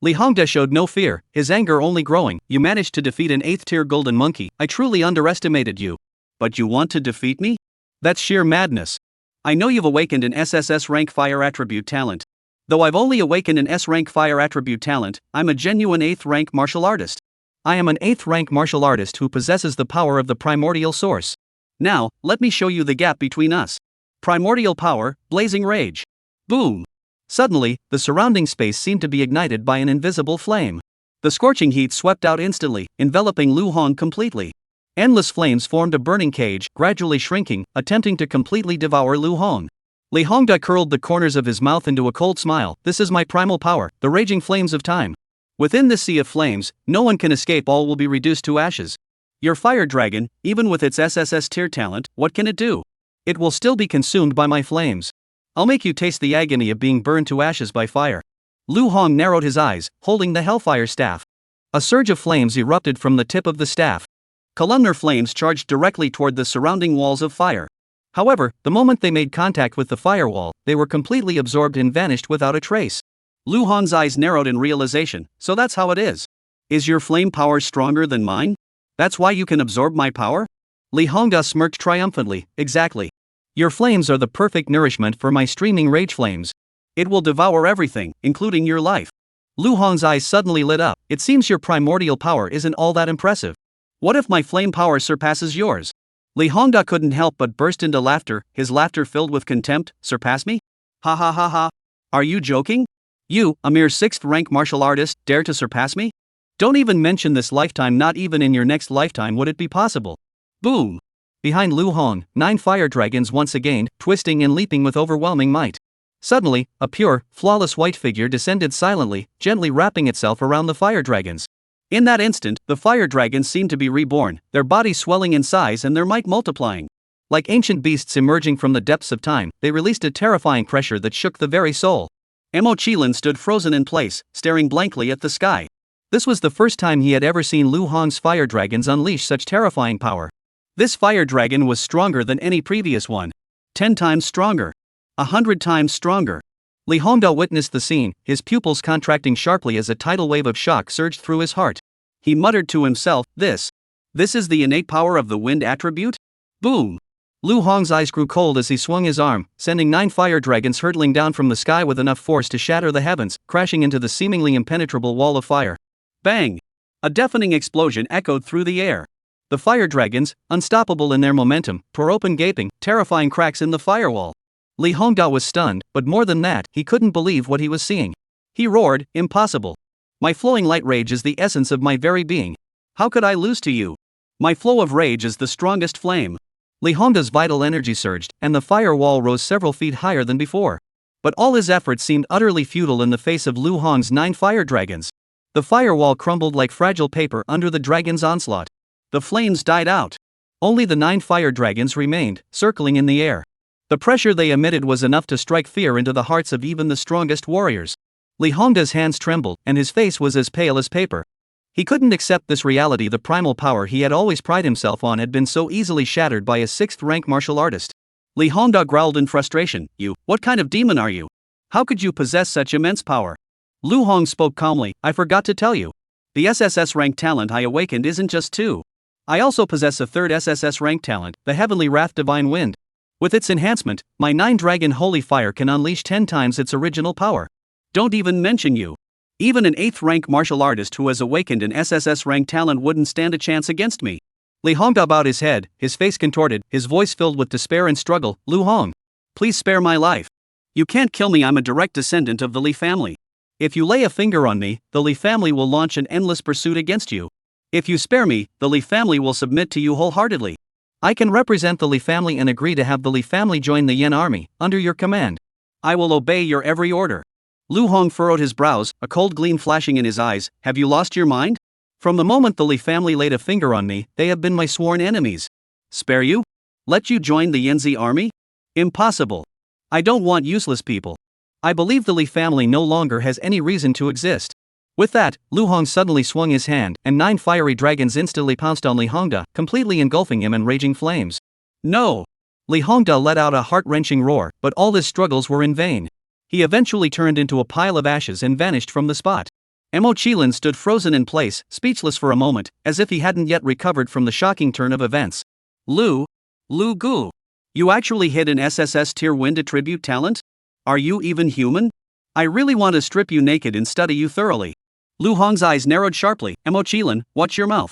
Li Hongda showed no fear, his anger only growing. You managed to defeat an 8th-tier golden monkey. I truly underestimated you. But you want to defeat me? That's sheer madness. I know you've awakened an SSS rank fire attribute talent. Though I've only awakened an S rank fire attribute talent, I'm a genuine 8th rank martial artist. I am an 8th rank martial artist who possesses the power of the primordial source. Now, let me show you the gap between us. Primordial power, blazing rage. Boom! Suddenly, the surrounding space seemed to be ignited by an invisible flame. The scorching heat swept out instantly, enveloping Lu Hong completely. Endless flames formed a burning cage, gradually shrinking, attempting to completely devour Lu Hong. Li Hongda curled the corners of his mouth into a cold smile. This is my primal power, the raging flames of time. Within this sea of flames, no one can escape. All will be reduced to ashes. Your fire dragon, even with its SSS tier talent, what can it do? It will still be consumed by my flames. I'll make you taste the agony of being burned to ashes by fire. Lu Hong narrowed his eyes, holding the Hellfire Staff. A surge of flames erupted from the tip of the staff. Columnar flames charged directly toward the surrounding walls of fire. However, the moment they made contact with the firewall, they were completely absorbed and vanished without a trace. Lu Hong's eyes narrowed in realization. So that's how it is. Is your flame power stronger than mine? That's why you can absorb my power? Li Hongda smirked triumphantly. Exactly. Your flames are the perfect nourishment for my streaming rage flames. It will devour everything, including your life. Lu Hong's eyes suddenly lit up. It seems your primordial power isn't all that impressive. What if my flame power surpasses yours? Li Hongda couldn't help but burst into laughter, his laughter filled with contempt. Surpass me? Ha ha ha ha. Are you joking? You, a mere 6th rank martial artist, dare to surpass me? Don't even mention this lifetime, not even in your next lifetime would it be possible. Boom! Behind Lu Hong, 9 fire dragons once again, twisting and leaping with overwhelming might. Suddenly, a pure, flawless white figure descended silently, gently wrapping itself around the fire dragons. In that instant, the fire dragons seemed to be reborn, their bodies swelling in size and their might multiplying. Like ancient beasts emerging from the depths of time, they released a terrifying pressure that shook the very soul. Mo Qilin stood frozen in place, staring blankly at the sky. This was the first time he had ever seen Lu Hong's fire dragons unleash such terrifying power. This fire dragon was stronger than any previous one. 10 times stronger. 100 times stronger. Li Hongda witnessed the scene, his pupils contracting sharply as a tidal wave of shock surged through his heart. He muttered to himself, This is the innate power of the wind attribute? Boom! Lu Hong's eyes grew cold as he swung his arm, sending 9 fire dragons hurtling down from the sky with enough force to shatter the heavens, crashing into the seemingly impenetrable wall of fire. Bang! A deafening explosion echoed through the air. The fire dragons, unstoppable in their momentum, tore open gaping, terrifying cracks in the firewall. Li Hongda was stunned, but more than that, he couldn't believe what he was seeing. He roared, Impossible! My flowing light rage is the essence of my very being. How could I lose to you? My flow of rage is the strongest flame. Li Hongda's vital energy surged, and the firewall rose several feet higher than before. But all his efforts seemed utterly futile in the face of Lu Hong's 9 fire dragons. The firewall crumbled like fragile paper under the dragon's onslaught. The flames died out. Only the 9 fire dragons remained, circling in the air. The pressure they emitted was enough to strike fear into the hearts of even the strongest warriors. Li Hongda's hands trembled, and his face was as pale as paper. He couldn't accept this reality. The primal power he had always prided himself on had been so easily shattered by a 6th-rank martial artist. Li Hongda growled in frustration, What kind of demon are you? How could you possess such immense power? Lu Hong spoke calmly, I forgot to tell you. The SSS rank talent I awakened isn't just 2. I also possess a 3rd SSS rank talent, the Heavenly Wrath Divine Wind. With its enhancement, my 9-dragon holy fire can unleash 10 times its original power. Don't even mention you. Even an 8th rank martial artist who has awakened an SSS rank talent wouldn't stand a chance against me. Li Hongda bowed his head, his face contorted, his voice filled with despair and struggle. Lu Hong, please spare my life. You can't kill me. I'm a direct descendant of the Li family. If you lay a finger on me, the Li family will launch an endless pursuit against you. If you spare me, the Li family will submit to you wholeheartedly. I can represent the Li family and agree to have the Li family join the Yen army, under your command. I will obey your every order. Lu Hong furrowed his brows, a cold gleam flashing in his eyes. Have you lost your mind? From the moment the Li family laid a finger on me, they have been my sworn enemies. Spare you? Let you join the Yanzi army? Impossible. I don't want useless people. I believe the Li family no longer has any reason to exist. With that, Lu Hong suddenly swung his hand, and 9 fiery dragons instantly pounced on Li Hongda, completely engulfing him in raging flames. No! Li Hongda let out a heart-wrenching roar, but all his struggles were in vain. He eventually turned into a pile of ashes and vanished from the spot. Mo Qilin stood frozen in place, speechless for a moment, as if he hadn't yet recovered from the shocking turn of events. Lu Gu. You actually hid an SSS tier wind attribute talent? Are you even human? I really want to strip you naked and study you thoroughly. Lu Hong's eyes narrowed sharply. Mo Qilin, watch your mouth.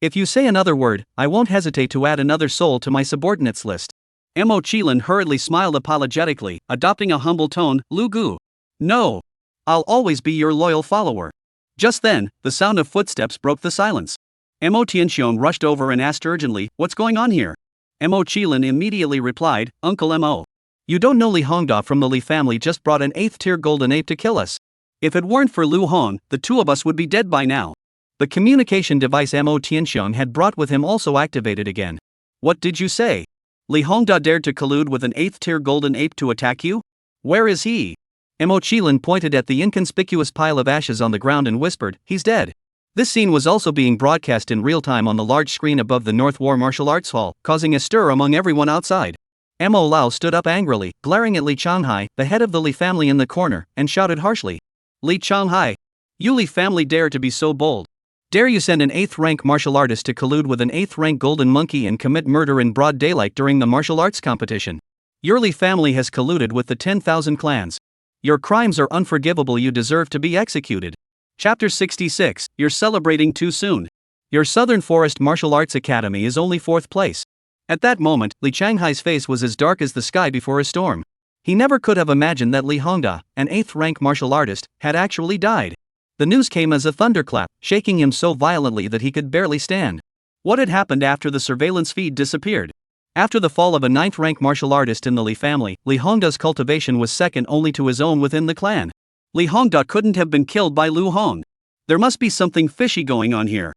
If you say another word, I won't hesitate to add another soul to my subordinates list. Mo Qilin hurriedly smiled apologetically, adopting a humble tone. Lu Gu. No. I'll always be your loyal follower. Just then, the sound of footsteps broke the silence. Mo Tianxiong rushed over and asked urgently, what's going on here? Mo Qilin immediately replied, Uncle Mo. You don't know Li Hongda from the Li family just brought an 8th tier golden ape to kill us. If it weren't for Lu Hong, the 2 of us would be dead by now. The communication device Mo Tianxiong had brought with him also activated again. What did you say? Li Hongda dared to collude with an 8th tier golden ape to attack you? Where is he? Mo Qilin pointed at the inconspicuous pile of ashes on the ground and whispered, he's dead. This scene was also being broadcast in real time on the large screen above the North War Martial Arts Hall, causing a stir among everyone outside. Mo Lao stood up angrily, glaring at Li Changhai, the head of the Li family in the corner, and shouted harshly. Li Changhai! You Li family dare to be so bold. Dare you send an 8th rank martial artist to collude with an 8th rank golden monkey and commit murder in broad daylight during the martial arts competition? Your Li family has colluded with the 10,000 clans. Your crimes are unforgivable. You deserve to be executed. Chapter 66, You're celebrating too soon. Your Southern Forest Martial Arts Academy is only 4th place. At that moment, Li Changhai's face was as dark as the sky before a storm. He never could have imagined that Li Hongda, an 8th rank martial artist, had actually died. The news came as a thunderclap, shaking him so violently that he could barely stand. What had happened after the surveillance feed disappeared? After the fall of a 9th rank martial artist in the Li family, Li Hongda's cultivation was second only to his own within the clan. Li Hongda couldn't have been killed by Lu Hong. There must be something fishy going on here.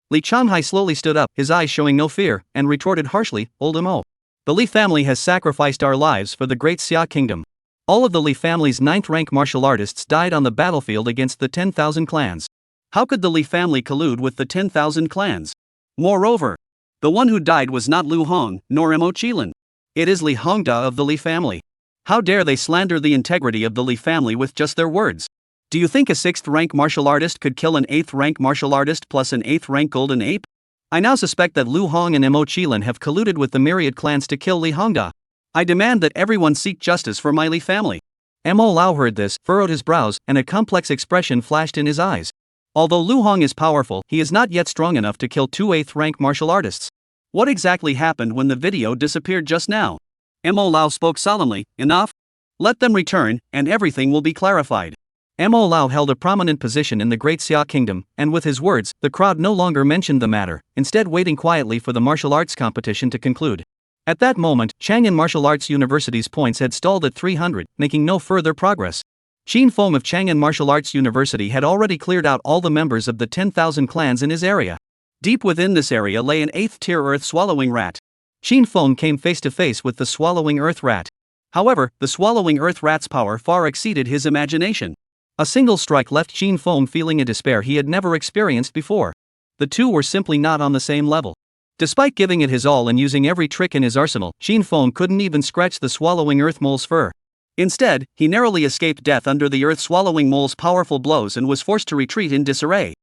Li Changhai slowly stood up, his eyes showing no fear, and retorted harshly, Old Mo. The Li family has sacrificed our lives for the great Xia kingdom. All of the Li family's 9th rank martial artists died on the battlefield against the 10,000 clans. How could the Li family collude with the 10,000 clans? Moreover, the one who died was not Lu Hong, nor Mo Qilin. It is Li Hongda of the Li family. How dare they slander the integrity of the Li family with just their words? Do you think a 6th rank martial artist could kill an 8th rank martial artist plus an 8th rank golden ape? I now suspect that Lu Hong and Mo Qilin have colluded with the myriad clans to kill Li Hongda. I demand that everyone seek justice for my Li family. Mo Lao heard this, furrowed his brows, and a complex expression flashed in his eyes. Although Lu Hong is powerful, he is not yet strong enough to kill 2 8th rank martial artists. What exactly happened when the video disappeared just now? Mo Lao spoke solemnly, enough? Let them return, and everything will be clarified. Mo Lao held a prominent position in the Great Xia Kingdom, and with his words, the crowd no longer mentioned the matter, instead waiting quietly for the martial arts competition to conclude. At that moment, Chang'an Martial Arts University's points had stalled at 300, making no further progress. Qin Feng of Chang'an Martial Arts University had already cleared out all the members of the 10,000 clans in his area. Deep within this area lay an 8th tier earth swallowing rat. Qin Feng came face to face with the swallowing earth rat. However, the swallowing earth rat's power far exceeded his imagination. A single strike left Shin Fong feeling a despair he had never experienced before. The two were simply not on the same level. Despite giving it his all and using every trick in his arsenal, Shin Fong couldn't even scratch the swallowing earth mole's fur. Instead, he narrowly escaped death under the earth-swallowing mole's powerful blows and was forced to retreat in disarray.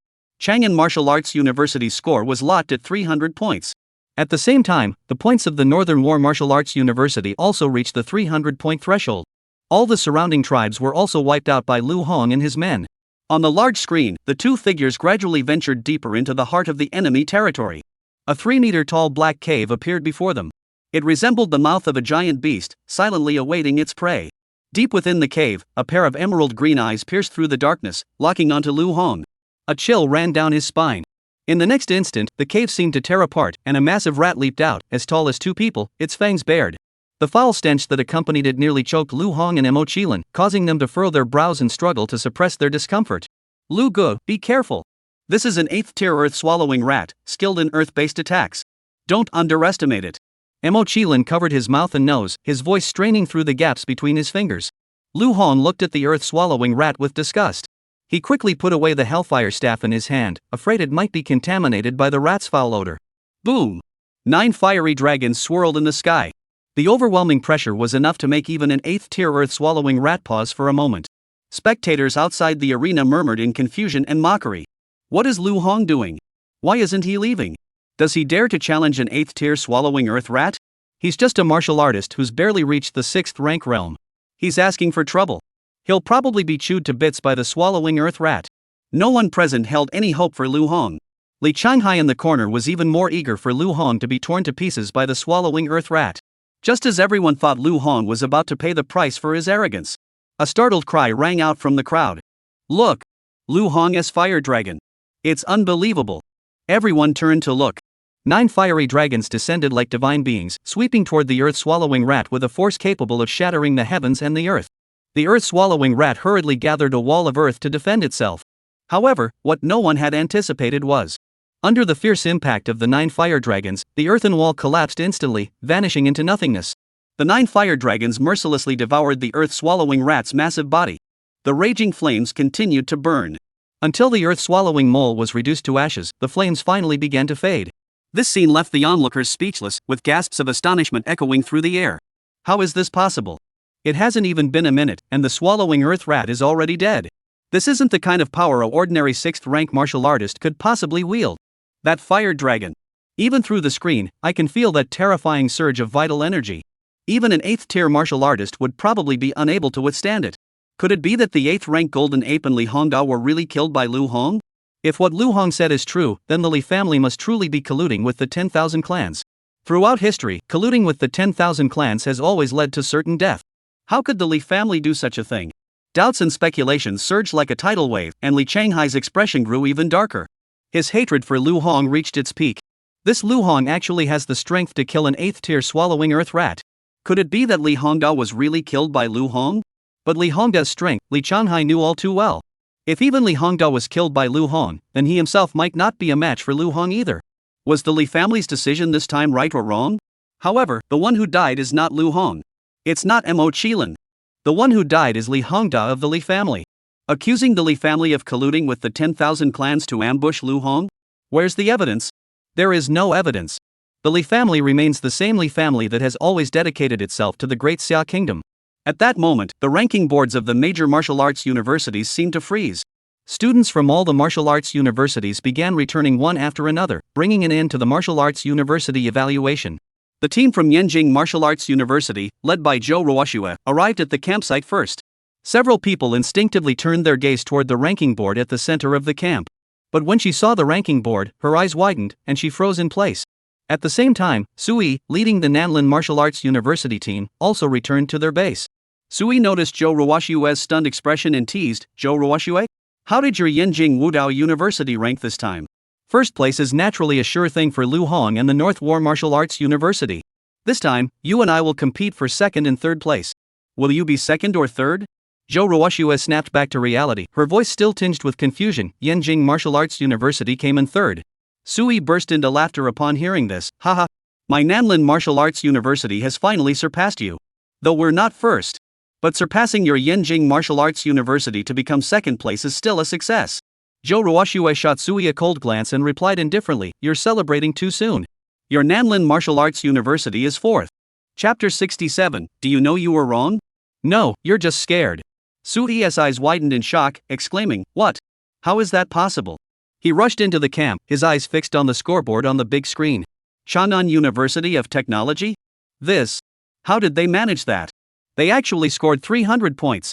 Chang'an Martial Arts University's score was locked at 300 points. At the same time, the points of the Northern War Martial Arts University also reached the 300-point threshold. All the surrounding tribes were also wiped out by Lu Hong and his men. On the large screen, the two figures gradually ventured deeper into the heart of the enemy territory. A 3-meter-tall black cave appeared before them. It resembled the mouth of a giant beast, silently awaiting its prey. Deep within the cave, a pair of emerald green eyes pierced through the darkness, locking onto Lu Hong. A chill ran down his spine. In the next instant, the cave seemed to tear apart, and a massive rat leaped out, as tall as two people, its fangs bared. The foul stench that accompanied it nearly choked Lu Hong and Mo Qilin, causing them to furrow their brows and struggle to suppress their discomfort. Lu Gu, be careful. This is an 8th-tier earth-swallowing rat, skilled in earth-based attacks. Don't underestimate it. Mo Qilin covered his mouth and nose, his voice straining through the gaps between his fingers. Lu Hong looked at the earth-swallowing rat with disgust. He quickly put away the hellfire staff in his hand, afraid it might be contaminated by the rat's foul odor. Boom! 9 fiery dragons swirled in the sky. The overwhelming pressure was enough to make even an 8th-tier earth-swallowing rat pause for a moment. Spectators outside the arena murmured in confusion and mockery. What is Lu Hong doing? Why isn't he leaving? Does he dare to challenge an 8th-tier swallowing earth rat? He's just a martial artist who's barely reached the 6th rank realm. He's asking for trouble. He'll probably be chewed to bits by the swallowing earth rat. No one present held any hope for Lu Hong. Li Changhai in the corner was even more eager for Lu Hong to be torn to pieces by the swallowing earth rat. Just as everyone thought Lu Hong was about to pay the price for his arrogance, a startled cry rang out from the crowd. Look! Lu Hong's fire dragon. It's unbelievable. Everyone turned to look. 9 fiery dragons descended like divine beings, sweeping toward the earth-swallowing rat with a force capable of shattering the heavens and the earth. The earth-swallowing rat hurriedly gathered a wall of earth to defend itself. However, what no one had anticipated was, under the fierce impact of the 9 fire dragons, the earthen wall collapsed instantly, vanishing into nothingness. The 9 fire dragons mercilessly devoured the earth-swallowing rat's massive body. The raging flames continued to burn. Until the earth-swallowing mole was reduced to ashes, the flames finally began to fade. This scene left the onlookers speechless, with gasps of astonishment echoing through the air. How is this possible? It hasn't even been a minute, and the swallowing earth rat is already dead. This isn't the kind of power an ordinary 6th-rank martial artist could possibly wield. That fire dragon. Even through the screen, I can feel that terrifying surge of vital energy. Even an 8th-tier martial artist would probably be unable to withstand it. Could it be that the 8th-rank Golden Ape and Li Hongda were really killed by Lu Hong? If what Lu Hong said is true, then the Li family must truly be colluding with the 10,000 clans. Throughout history, colluding with the 10,000 clans has always led to certain death. How could the Li family do such a thing? Doubts and speculations surged like a tidal wave, and Li Changhai's expression grew even darker. His hatred for Lu Hong reached its peak. This Lu Hong actually has the strength to kill an 8th-tier swallowing earth rat. Could it be that Li Hongda was really killed by Lu Hong? But Li Hongda's strength, Li Changhai knew all too well. If even Li Hongda was killed by Lu Hong, then he himself might not be a match for Lu Hong either. Was the Li family's decision this time right or wrong? However, the one who died is not Lu Hong. It's not Mo Qilin. The one who died is Li Hongda of the Li family. Accusing the Li family of colluding with the 10,000 clans to ambush Lu Hong? Where's the evidence? There is no evidence. The Li family remains the same Li family that has always dedicated itself to the Great Xia Kingdom. At that moment, the ranking boards of the major martial arts universities seemed to freeze. Students from all the martial arts universities began returning one after another, bringing an end to the martial arts university evaluation. The team from Yenjing Martial Arts University, led by Zhou Ruoxue, arrived at the campsite first. Several people instinctively turned their gaze toward the ranking board at the center of the camp. But when she saw the ranking board, her eyes widened, and she froze in place. At the same time, Sui, leading the Nanlin Martial Arts University team, also returned to their base. Sui noticed Zhou Ruoxue's stunned expression and teased, "Zhou Ruoxue? How did your Yenjing Wudao University rank this time?" First place is naturally a sure thing for Lu Hong and the North War Martial Arts University. This time, you and I will compete for 2nd and 3rd place. Will you be 2nd or 3rd? Zhou Ruoxue snapped back to reality, her voice still tinged with confusion. Yenjing Martial Arts University came in 3rd. Sui burst into laughter upon hearing this. Haha. My Nanlin Martial Arts University has finally surpassed you. Though we're not first. But surpassing your Yenjing Martial Arts University to become second place is still a success. Zhou Ruoxue shot Sui a cold glance and replied indifferently, "You're celebrating too soon. Your Nanlin Martial Arts University is fourth." Chapter 67, Do you know you were wrong? No, you're just scared. Sui's eyes widened in shock, exclaiming, "What? How is that possible?" He rushed into the camp, his eyes fixed on the scoreboard on the big screen. Chang'an University of Technology? This? How did they manage that? They actually scored 300 points.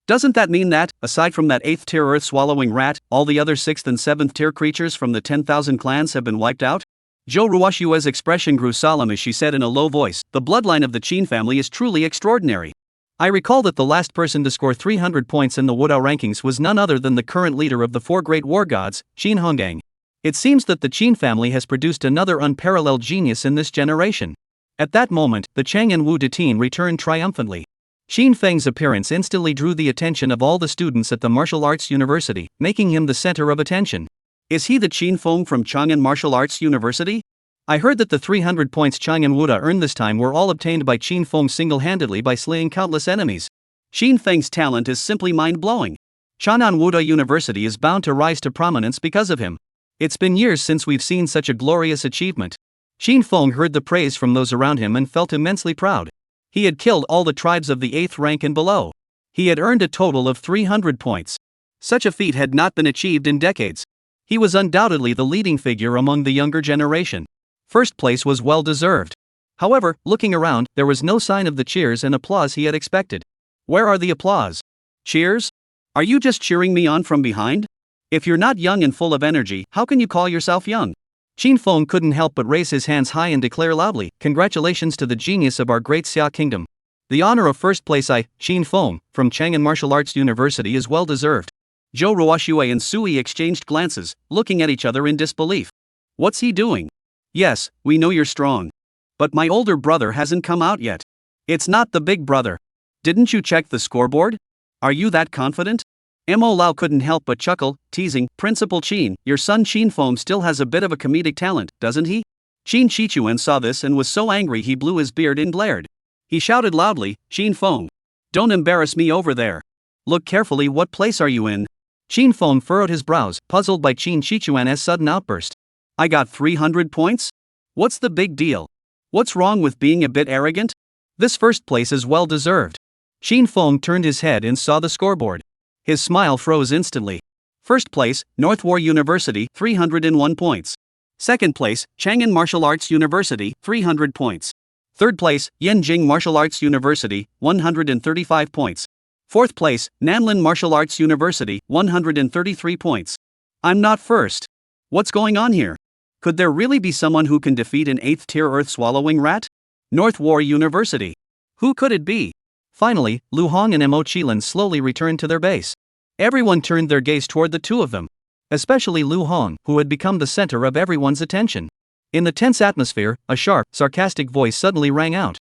Doesn't that mean that, aside from that 8th tier earth-swallowing rat, all the other 6th and 7th tier creatures from the 10,000 clans have been wiped out? Zhou Ruoxue's expression grew solemn as she said in a low voice, "The bloodline of the Qin family is truly extraordinary. I recall that the last person to score 300 points in the Wudao rankings was none other than the current leader of the 4 great war gods, Qin Honggang. It seems that the Qin family has produced another unparalleled genius in this generation." At that moment, the Chang and Wu Detin returned triumphantly. Xin Feng's appearance instantly drew the attention of all the students at the Martial Arts University, making him the center of attention. Is he the Qin Feng from Chang'an Martial Arts University? I heard that the 300 points Chang'an Wuda earned this time were all obtained by Qin Feng single-handedly by slaying countless enemies. Xin Feng's talent is simply mind-blowing. Chang'an Wuda University is bound to rise to prominence because of him. It's been years since we've seen such a glorious achievement. Xin Feng heard the praise from those around him and felt immensely proud. He had killed all the tribes of the 8th rank and below. He had earned a total of 300 points. Such a feat had not been achieved in decades. He was undoubtedly the leading figure among the younger generation. First place was well deserved. However, looking around, there was no sign of the cheers and applause he had expected. Where are the applause? Cheers? Are you just cheering me on from behind? If you're not young and full of energy, how can you call yourself young? Qin Feng couldn't help but raise his hands high and declare loudly, "Congratulations to the genius of our great Xia Kingdom. The honor of first place Qin Feng, from Chang'an Martial Arts University is well deserved." Zhou Ruoxue and Sui exchanged glances, looking at each other in disbelief. What's he doing? Yes, we know you're strong. But my older brother hasn't come out yet. It's not the big brother. Didn't you check the scoreboard? Are you that confident? Mo Lao couldn't help but chuckle, teasing, "Principal Qin, your son Qin Feng still has a bit of a comedic talent, doesn't he?" Qin Shichuan saw this and was so angry he blew his beard and glared. He shouted loudly, "Qin Feng! Don't embarrass me over there. Look carefully, what place are you in?" Qin Feng furrowed his brows, puzzled by Qin Shichuan's sudden outburst. "I got 300 points? What's the big deal? What's wrong with being a bit arrogant? This first place is well deserved." Qin Feng turned his head and saw the scoreboard. His smile froze instantly. First place, North War University, 301 points. Second place, Chang'an Martial Arts University, 300 points. Third place, Yenjing Martial Arts University, 135 points. Fourth place, Nanlin Martial Arts University, 133 points. I'm not first. What's going on here? Could there really be someone who can defeat an 8th tier earth-swallowing rat? North War University. Who could it be? Finally, Lu Hong and Mo Qilin slowly returned to their base. Everyone turned their gaze toward the two of them. Especially Lu Hong, who had become the center of everyone's attention. In the tense atmosphere, a sharp, sarcastic voice suddenly rang out.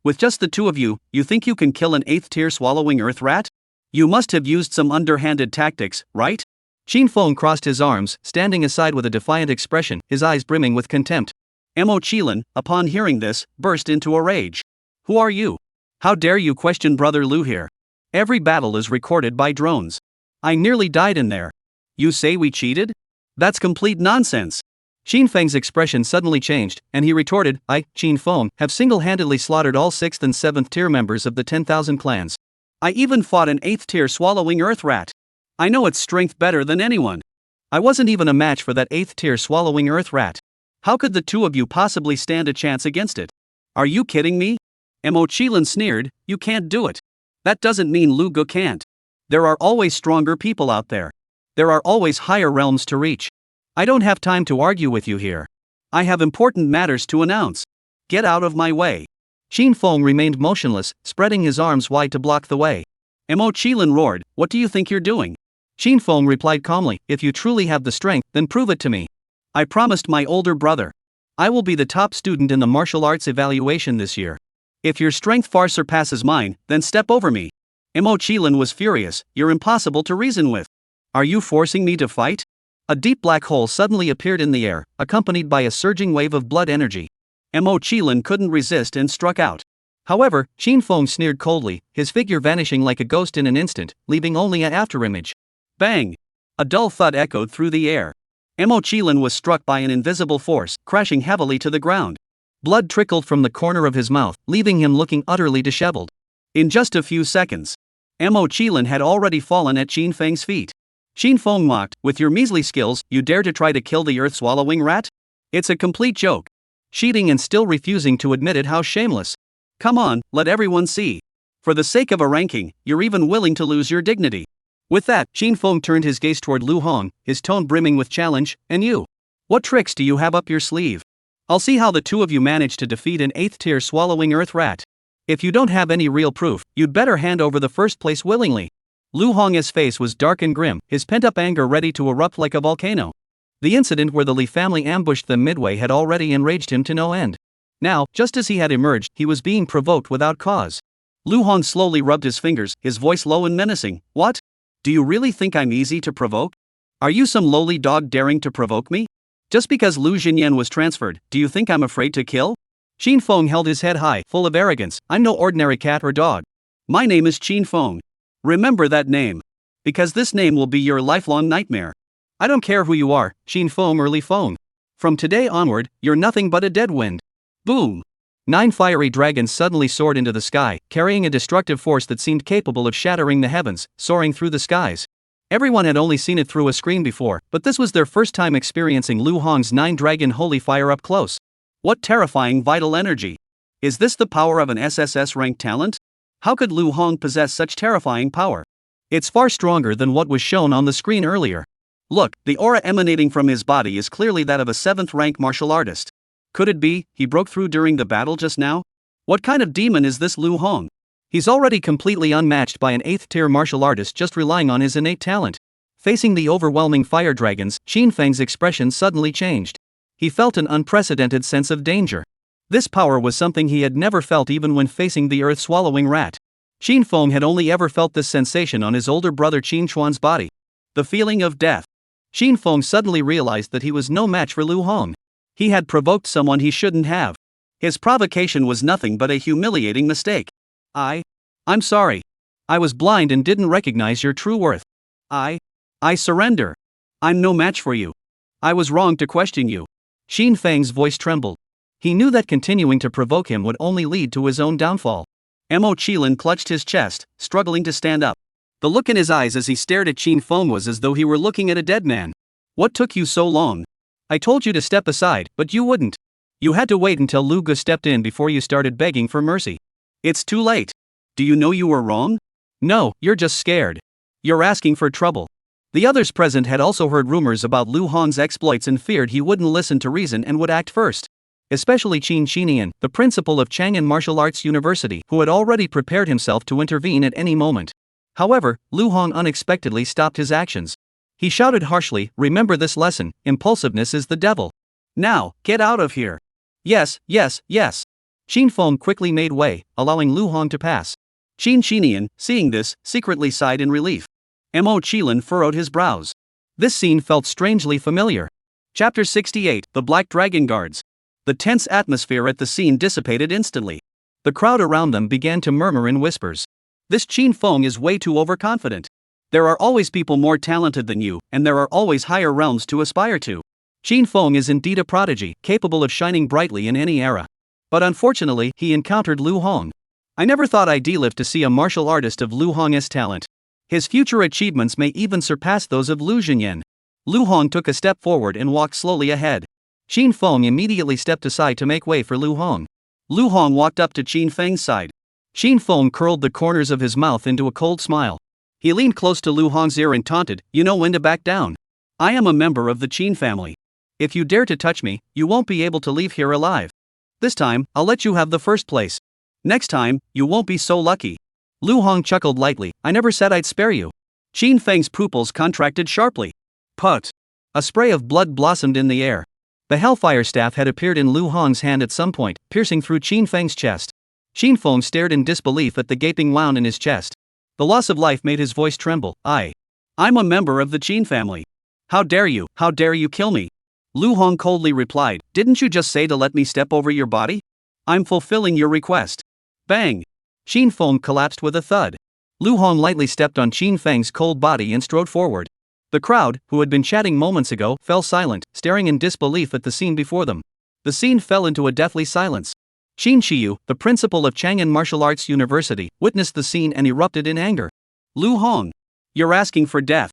With just the two of you, you think you can kill an 8th tier swallowing earth rat? You must have used some underhanded tactics, right? Qin Feng crossed his arms, standing aside with a defiant expression, his eyes brimming with contempt. Mo Qilin, upon hearing this, burst into a rage. Who are you? How dare you question Brother Lu here? Every battle is recorded by drones. I nearly died in there. You say we cheated? That's complete nonsense. Qin Feng's expression suddenly changed, and he retorted, I, Qin Feng, have single-handedly slaughtered all 6th and 7th tier members of the 10,000 clans. I even fought an 8th tier swallowing earth rat. I know its strength better than anyone. I wasn't even a match for that 8th tier swallowing earth rat. How could the two of you possibly stand a chance against it? Are you kidding me? Mo Qilin sneered, you can't do it. That doesn't mean Lu Gu can't. There are always stronger people out there. There are always higher realms to reach. I don't have time to argue with you here. I have important matters to announce. Get out of my way. Qin Feng remained motionless, spreading his arms wide to block the way. Mo Qilin roared, what do you think you're doing? Qin Feng replied calmly, if you truly have the strength, then prove it to me. I promised my older brother. I will be the top student in the martial arts evaluation this year. If your strength far surpasses mine, then step over me. Mo Qilin was furious, you're impossible to reason with. Are you forcing me to fight? A deep black hole suddenly appeared in the air, accompanied by a surging wave of blood energy. Mo Qilin couldn't resist and struck out. However, Qin Feng sneered coldly, his figure vanishing like a ghost in an instant, leaving only an afterimage. Bang! A dull thud echoed through the air. Mo Qilin was struck by an invisible force, crashing heavily to the ground. Blood trickled from the corner of his mouth, leaving him looking utterly disheveled. In just a few seconds, Mo Qilin had already fallen at Qin Feng's feet. Qin Feng mocked, "With your measly skills, you dare to try to kill the earth-swallowing rat? It's a complete joke." Cheating and still refusing to admit it, how shameless. Come on, let everyone see. For the sake of a ranking, you're even willing to lose your dignity. With that, Qin Feng turned his gaze toward Lu Hong, his tone brimming with challenge. "And you? What tricks do you have up your sleeve? I'll see how the two of you manage to defeat an 8th-tier swallowing earth rat. If you don't have any real proof, you'd better hand over the first place willingly." Lu Hong's face was dark and grim, his pent-up anger ready to erupt like a volcano. The incident where the Li family ambushed them midway had already enraged him to no end. Now, just as he had emerged, he was being provoked without cause. Lu Hong slowly rubbed his fingers, his voice low and menacing. "What? Do you really think I'm easy to provoke? Are you some lowly dog daring to provoke me? Just because Lu Jinyan was transferred, do you think I'm afraid to kill?" Qin Feng held his head high, full of arrogance. "I'm no ordinary cat or dog. My name is Qin Feng. Remember that name. Because this name will be your lifelong nightmare. I don't care who you are, Qin Feng or Li Feng. From today onward, you're nothing but a dead wind." Boom! 9 fiery dragons suddenly soared into the sky, carrying a destructive force that seemed capable of shattering the heavens, soaring through the skies. Everyone had only seen it through a screen before, but this was their first time experiencing Lu Hong's 9-dragon holy fire up close. What terrifying vital energy! Is this the power of an SSS-ranked talent? How could Lu Hong possess such terrifying power? It's far stronger than what was shown on the screen earlier. Look, the aura emanating from his body is clearly that of a 7th-rank martial artist. Could it be he broke through during the battle just now? What kind of demon is this Lu Hong? He's already completely unmatched by an 8th-tier martial artist just relying on his innate talent. Facing the overwhelming fire dragons, Qin Feng's expression suddenly changed. He felt an unprecedented sense of danger. This power was something he had never felt even when facing the earth-swallowing rat. Qin Feng had only ever felt this sensation on his older brother Qin Chuan's body. The feeling of death. Qin Feng suddenly realized that he was no match for Lu Hong. He had provoked someone he shouldn't have. His provocation was nothing but a humiliating mistake. I'm sorry. I was blind and didn't recognize your true worth. I surrender. I'm no match for you. I was wrong to question you." Qin Feng's voice trembled. He knew that continuing to provoke him would only lead to his own downfall. Mo Qilin clutched his chest, struggling to stand up. The look in his eyes as he stared at Qin Feng was as though he were looking at a dead man. "What took you so long? I told you to step aside, but you wouldn't. You had to wait until Lu Ge stepped in before you started begging for mercy. It's too late. Do you know you were wrong? No, you're just scared. You're asking for trouble." The others present had also heard rumors about Lu Hong's exploits and feared he wouldn't listen to reason and would act first. Especially Qin Xinian, the principal of Chang'an Martial Arts University, who had already prepared himself to intervene at any moment. However, Lu Hong unexpectedly stopped his actions. He shouted harshly, "Remember this lesson, impulsiveness is the devil. Now, get out of here." Yes. Qin Feng quickly made way, allowing Lu Hong to pass. Qin Xinian, seeing this, secretly sighed in relief. Mo Qilin furrowed his brows. This scene felt strangely familiar. Chapter 68, The Black Dragon Guards. The tense atmosphere at the scene dissipated instantly. The crowd around them began to murmur in whispers. "This Qin Feng is way too overconfident. There are always people more talented than you, and there are always higher realms to aspire to. Qin Feng is indeed a prodigy, capable of shining brightly in any era. But unfortunately, he encountered Lu Hong. I never thought I'd live to see a martial artist of Lu Hong's talent. His future achievements may even surpass those of Lu Jinyan." Lu Hong took a step forward and walked slowly ahead. Qin Feng immediately stepped aside to make way for Lu Hong. Lu Hong walked up to Qin Feng's side. Qin Feng curled the corners of his mouth into a cold smile. He leaned close to Lu Hong's ear and taunted, "You know when to back down. I am a member of the Qin family. If you dare to touch me, you won't be able to leave here alive. This time, I'll let you have the first place. Next time, you won't be so lucky." Lu Hong chuckled lightly, "I never said I'd spare you." Qin Feng's pupils contracted sharply. Put! A spray of blood blossomed in the air. The Hellfire Staff had appeared in Lu Hong's hand at some point, piercing through Qin Feng's chest. Qin Feng stared in disbelief at the gaping wound in his chest. The loss of life made his voice tremble. I'm a member of the Qin family. How dare you kill me?" Lu Hong coldly replied, "Didn't you just say to let me step over your body? I'm fulfilling your request. Bang! Qin Feng collapsed with a thud. Lu Hong lightly stepped on Qin Feng's cold body and strode forward. The crowd, who had been chatting moments ago, fell silent, staring in disbelief at the scene before them. The scene fell into a deathly silence. Qin Shiyu, the principal of Chang'an Martial Arts University, witnessed the scene and erupted in anger. Lu Hong! You're asking for death.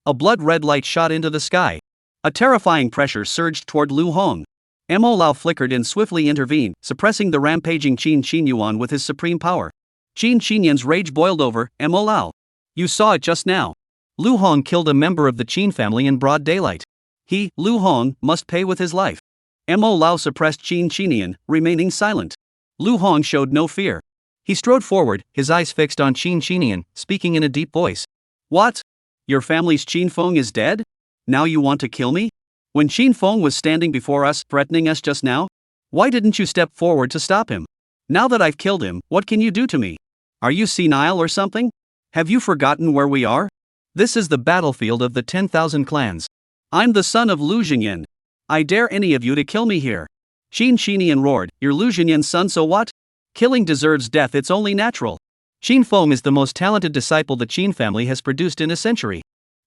A blood-red light shot into the sky. A terrifying pressure surged toward Lu Hong. Mo Lao flickered and swiftly intervened, suppressing the rampaging Qin Yuan with his supreme power. Qin Yuan's rage boiled over. Mo Lao. You saw it just now. Lu Hong killed a member of the Qin family in broad daylight. He, Lu Hong, must pay with his life. Mo Lao suppressed Qin Yuan, remaining silent. Lu Hong showed no fear. He strode forward, his eyes fixed on Qin Yuan, speaking in a deep voice. What? Your family's Qin Feng is dead? Now you want to kill me? When Qin Feng was standing before us, threatening us just now? Why didn't you step forward to stop him? Now that I've killed him, what can you do to me? Are you senile or something? Have you forgotten where we are? This is the battlefield of the 10,000 clans. I'm the son of Lu Xinyan. I dare any of you to kill me here. Qin Yuan roared, You're Lu Xinyan's son, so what? Killing deserves death, it's only natural. Qin Feng is the most talented disciple the Qin family has produced in a century.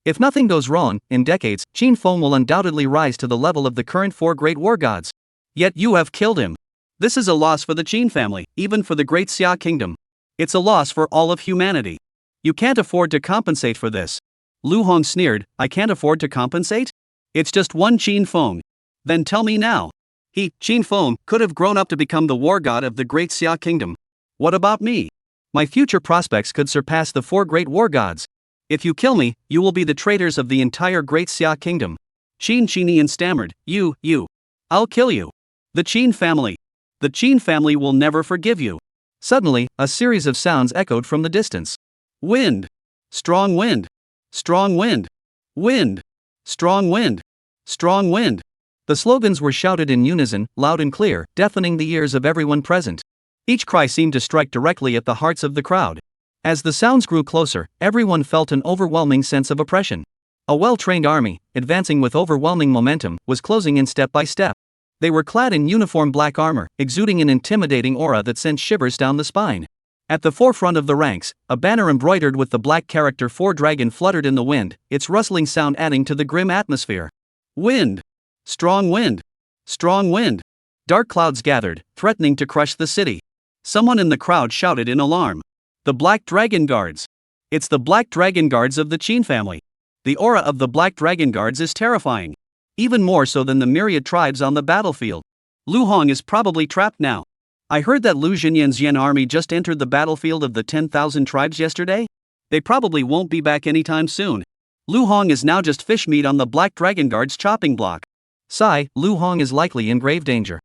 If nothing goes wrong, in decades, Qin Feng will undoubtedly rise to the level of the current 4 great war gods. Yet you have killed him. This is a loss for the Qin family, even for the great Xia kingdom. It's a loss for all of humanity. You can't afford to compensate for this. Lu Hong sneered, I can't afford to compensate? It's just one Qin Feng. Then tell me now. He, Qin Feng, could have grown up to become the war god of the great Xia kingdom. What about me? My future prospects could surpass the 4 great war gods. If you kill me, you will be the traitors of the entire great Xia kingdom. Qin Yuan stammered, You. I'll kill you. The Qin family. The Qin family will never forgive you. Suddenly, a series of sounds echoed from the distance. Wind. Strong wind. Strong wind. Wind. Strong wind. Strong wind. The slogans were shouted in unison, loud and clear, deafening the ears of everyone present. Each cry seemed to strike directly at the hearts of the crowd. As the sounds grew closer, everyone felt an overwhelming sense of oppression. A well-trained army, advancing with overwhelming momentum, was closing in step by step. They were clad in uniform black armor, exuding an intimidating aura that sent shivers down the spine. At the forefront of the ranks, a banner embroidered with the black character 4 Dragon fluttered in the wind, its rustling sound adding to the grim atmosphere. Wind. Strong wind. Strong wind. Dark clouds gathered, threatening to crush the city. Someone in the crowd shouted in alarm. The Black Dragon Guards. It's the Black Dragon Guards of the Qin family. The aura of the Black Dragon Guards is terrifying. Even more so than the myriad tribes on the battlefield. Lu Hong is probably trapped now. I heard that Lu Xinyan's Yan army just entered the battlefield of the 10,000 tribes yesterday? They probably won't be back anytime soon. Lu Hong is now just fish meat on the Black Dragon Guard's chopping block. Sigh, Lu Hong is likely in grave danger.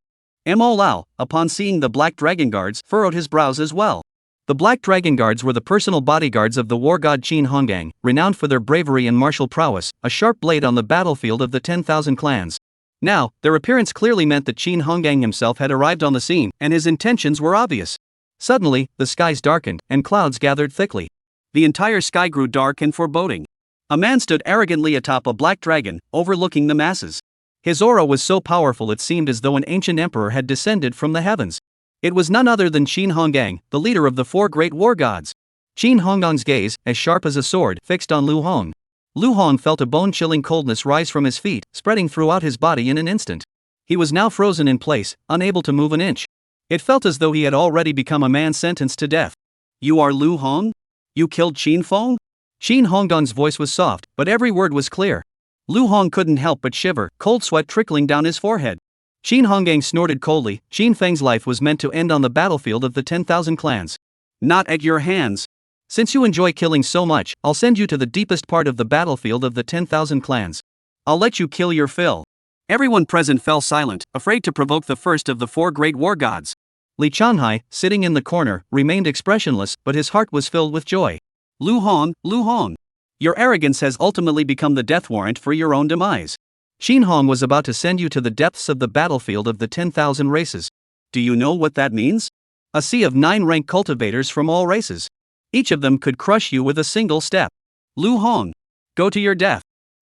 Mo Lao, upon seeing the Black Dragon Guards, furrowed his brows as well. The Black Dragon Guards were the personal bodyguards of the war god Qin Hongang, renowned for their bravery and martial prowess, a sharp blade on the battlefield of the 10,000 clans. Now, their appearance clearly meant that Qin Hongang himself had arrived on the scene, and his intentions were obvious. Suddenly, the skies darkened, and clouds gathered thickly. The entire sky grew dark and foreboding. A man stood arrogantly atop a black dragon, overlooking the masses. His aura was so powerful it seemed as though an ancient emperor had descended from the heavens. It was none other than Qin Hongang, the leader of the 4 great war gods. Qin Honggang's gaze, as sharp as a sword, fixed on Lu Hong. Lu Hong felt a bone-chilling coldness rise from his feet, spreading throughout his body in an instant. He was now frozen in place, unable to move an inch. It felt as though he had already become a man sentenced to death. You are Lu Hong? You killed Qin Feng? Qin Honggang's voice was soft, but every word was clear. Lu Hong couldn't help but shiver, cold sweat trickling down his forehead. Qin Hongang snorted coldly. Qin Feng's life was meant to end on the battlefield of the 10,000 clans. Not at your hands. Since you enjoy killing so much, I'll send you to the deepest part of the battlefield of the 10,000 clans. I'll let you kill your fill. Everyone present fell silent, afraid to provoke the first of the 4 great war gods. Li Chanhai, sitting in the corner, remained expressionless, but his heart was filled with joy. Lu Hong. Your arrogance has ultimately become the death warrant for your own demise. Qin Hong was about to send you to the depths of the battlefield of the 10,000 races. Do you know what that means? A sea of 9 rank cultivators from all races. Each of them could crush you with a single step. Lu Hong. Go to your death.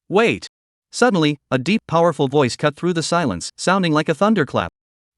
Wait. Suddenly, a deep, powerful voice cut through the silence, sounding like a thunderclap.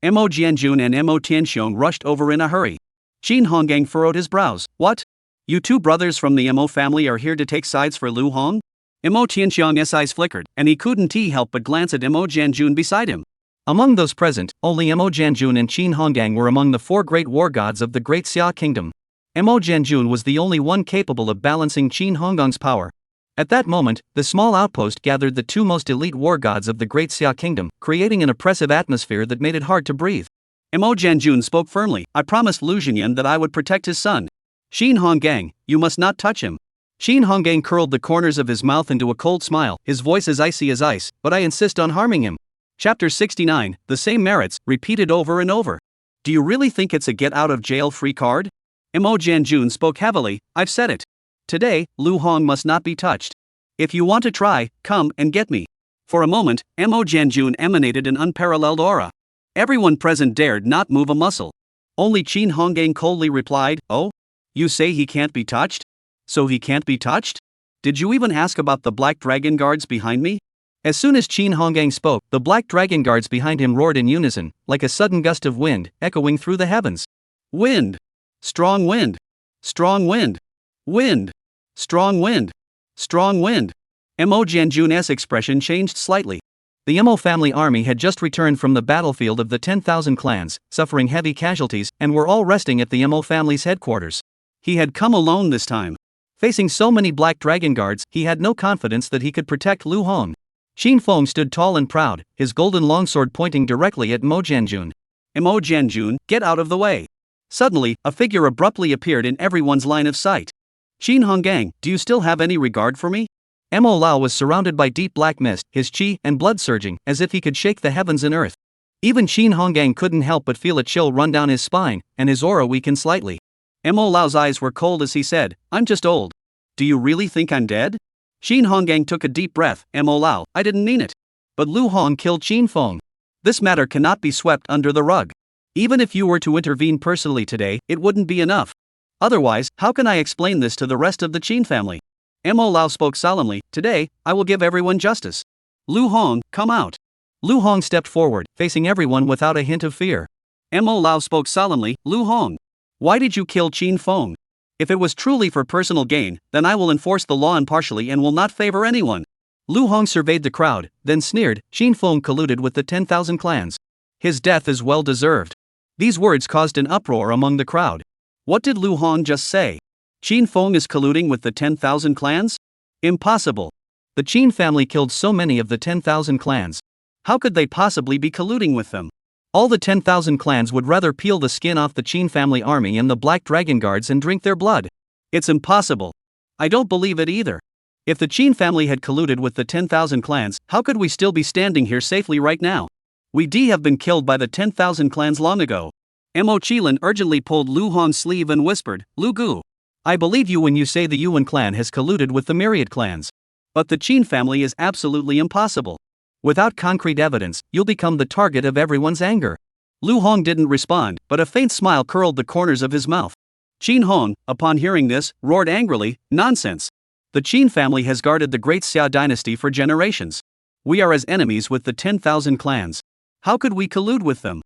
Mo Jianjun and Mo Tianxiong rushed over in a hurry. Qin Honggang furrowed his brows. What? You two brothers from the Mo family are here to take sides for Lu Hong? Mo Tianxiang's eyes flickered, and he couldn't help but glance at Mo Jianjun beside him. Among those present, only Mo Jianjun and Qin Honggang were among the four great war gods of the Great Xia Kingdom. Mo Jianjun was the only one capable of balancing Qin Honggang's power. At that moment, the small outpost gathered the two most elite war gods of the Great Xia Kingdom, creating an oppressive atmosphere that made it hard to breathe. Mo Jianjun spoke firmly. I promised Lu Xinyan that I would protect his son. Qin Honggang, you must not touch him. Qin Honggang curled the corners of his mouth into a cold smile, his voice as icy as ice, but I insist on harming him. Chapter 69, the same merits, repeated over and over. Do you really think it's a get-out-of-jail-free card? Mo Jianjun spoke heavily. I've said it. Today, Lu Hong must not be touched. If you want to try, come and get me. For a moment, Mo Jianjun emanated an unparalleled aura. Everyone present dared not move a muscle. Only Qin Honggang coldly replied, Oh? You say he can't be touched? So he can't be touched? Did you even ask about the black dragon guards behind me? As soon as Qin Honggang spoke, the black dragon guards behind him roared in unison, like a sudden gust of wind, echoing through the heavens. Wind! Strong wind! Strong wind! Wind! Strong wind! Strong wind! Mo Jianjun's expression changed slightly. The Mo family army had just returned from the battlefield of the 10,000 clans, suffering heavy casualties, and were all resting at the Mo family's headquarters. He had come alone this time. Facing so many black dragon guards, he had no confidence that he could protect Lu Hong. Qin Feng stood tall and proud, his golden longsword pointing directly at Mo Jianjun. Mo Jianjun, get out of the way. Suddenly, a figure abruptly appeared in everyone's line of sight. Qin Honggang, do you still have any regard for me? Mo Lao was surrounded by deep black mist, his qi and blood surging, as if he could shake the heavens and earth. Even Qin Honggang couldn't help but feel a chill run down his spine, and his aura weakened slightly. Mo Lao's eyes were cold as he said, I'm just old. Do you really think I'm dead? Qin Honggang took a deep breath. Mo Lao, I didn't mean it. But Lu Hong killed Qin Feng. This matter cannot be swept under the rug. Even if you were to intervene personally today, it wouldn't be enough. Otherwise, how can I explain this to the rest of the Qin family? Mo Lao spoke solemnly. Today, I will give everyone justice. Lu Hong, come out. Lu Hong stepped forward, facing everyone without a hint of fear. Mo Lao spoke solemnly. Lu Hong, why did you kill Qin Feng? If it was truly for personal gain, then I will enforce the law impartially and will not favor anyone. Lu Hong surveyed the crowd, then sneered. Qin Feng colluded with the 10,000 clans. His death is well deserved. These words caused an uproar among the crowd. What did Lu Hong just say? Qin Feng is colluding with the 10,000 clans? Impossible. The Qin family killed so many of the 10,000 clans. How could they possibly be colluding with them? All the 10,000 clans would rather peel the skin off the Qin family army and the Black Dragon Guards and drink their blood. It's impossible. I don't believe it either. If the Qin family had colluded with the 10,000 clans, how could we still be standing here safely right now? We'd have been killed by the 10,000 clans long ago. Mo Qilin urgently pulled Lu Hong's sleeve and whispered, Lu Gu, I believe you when you say the Yuan clan has colluded with the myriad clans. But the Qin family is absolutely impossible. Without concrete evidence, you'll become the target of everyone's anger. Lu Hong didn't respond, but a faint smile curled the corners of his mouth. Qin Hong, upon hearing this, roared angrily, Nonsense! The Qin family has guarded the great Xia dynasty for generations. We are as enemies with the 10,000 clans. How could we collude with them?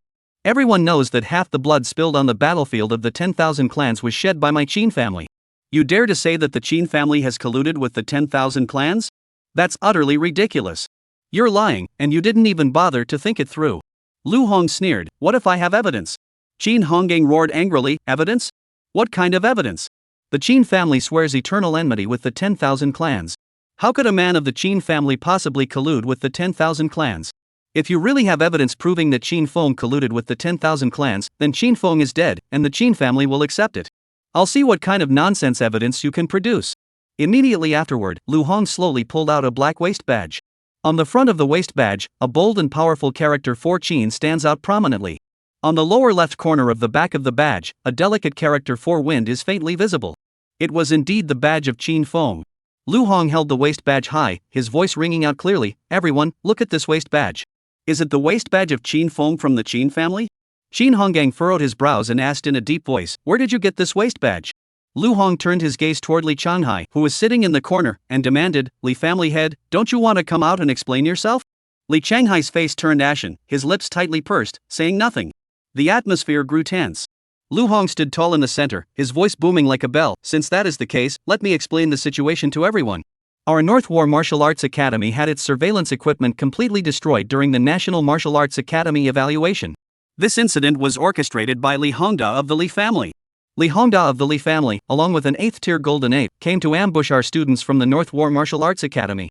Everyone knows that half the blood spilled on the battlefield of the 10,000 clans was shed by my Qin family. You dare to say that the Qin family has colluded with the 10,000 clans? That's utterly ridiculous. You're lying, and you didn't even bother to think it through. Lu Hong sneered, What if I have evidence? Qin Honggang roared angrily, Evidence? What kind of evidence? The Qin family swears eternal enmity with the 10,000 clans. How could a man of the Qin family possibly collude with the 10,000 clans? If you really have evidence proving that Qin Feng colluded with the 10,000 clans, then Qin Feng is dead, and the Qin family will accept it. I'll see what kind of nonsense evidence you can produce. Immediately afterward, Lu Hong slowly pulled out a black waist badge. On the front of the waist badge, a bold and powerful character for Qin stands out prominently. On the lower left corner of the back of the badge, a delicate character for wind is faintly visible. It was indeed the badge of Qin Feng. Lu Hong held the waist badge high, his voice ringing out clearly, Everyone, look at this waist badge. Is it the waist badge of Qin Feng from the Qin family? Qin Honggang furrowed his brows and asked in a deep voice, Where did you get this waist badge? Lu Hong turned his gaze toward Li Changhai, who was sitting in the corner, and demanded, Li family head, don't you want to come out and explain yourself? Li Changhai's face turned ashen, his lips tightly pursed, saying nothing. The atmosphere grew tense. Lu Hong stood tall in the center, his voice booming like a bell. Since that is the case, let me explain the situation to everyone. Our North War Martial Arts Academy had its surveillance equipment completely destroyed during the National Martial Arts Academy evaluation. This incident was orchestrated by Li Hongda of the Li family. Li Hongda of the Li family, along with an 8th-tier golden ape, came to ambush our students from the North War Martial Arts Academy.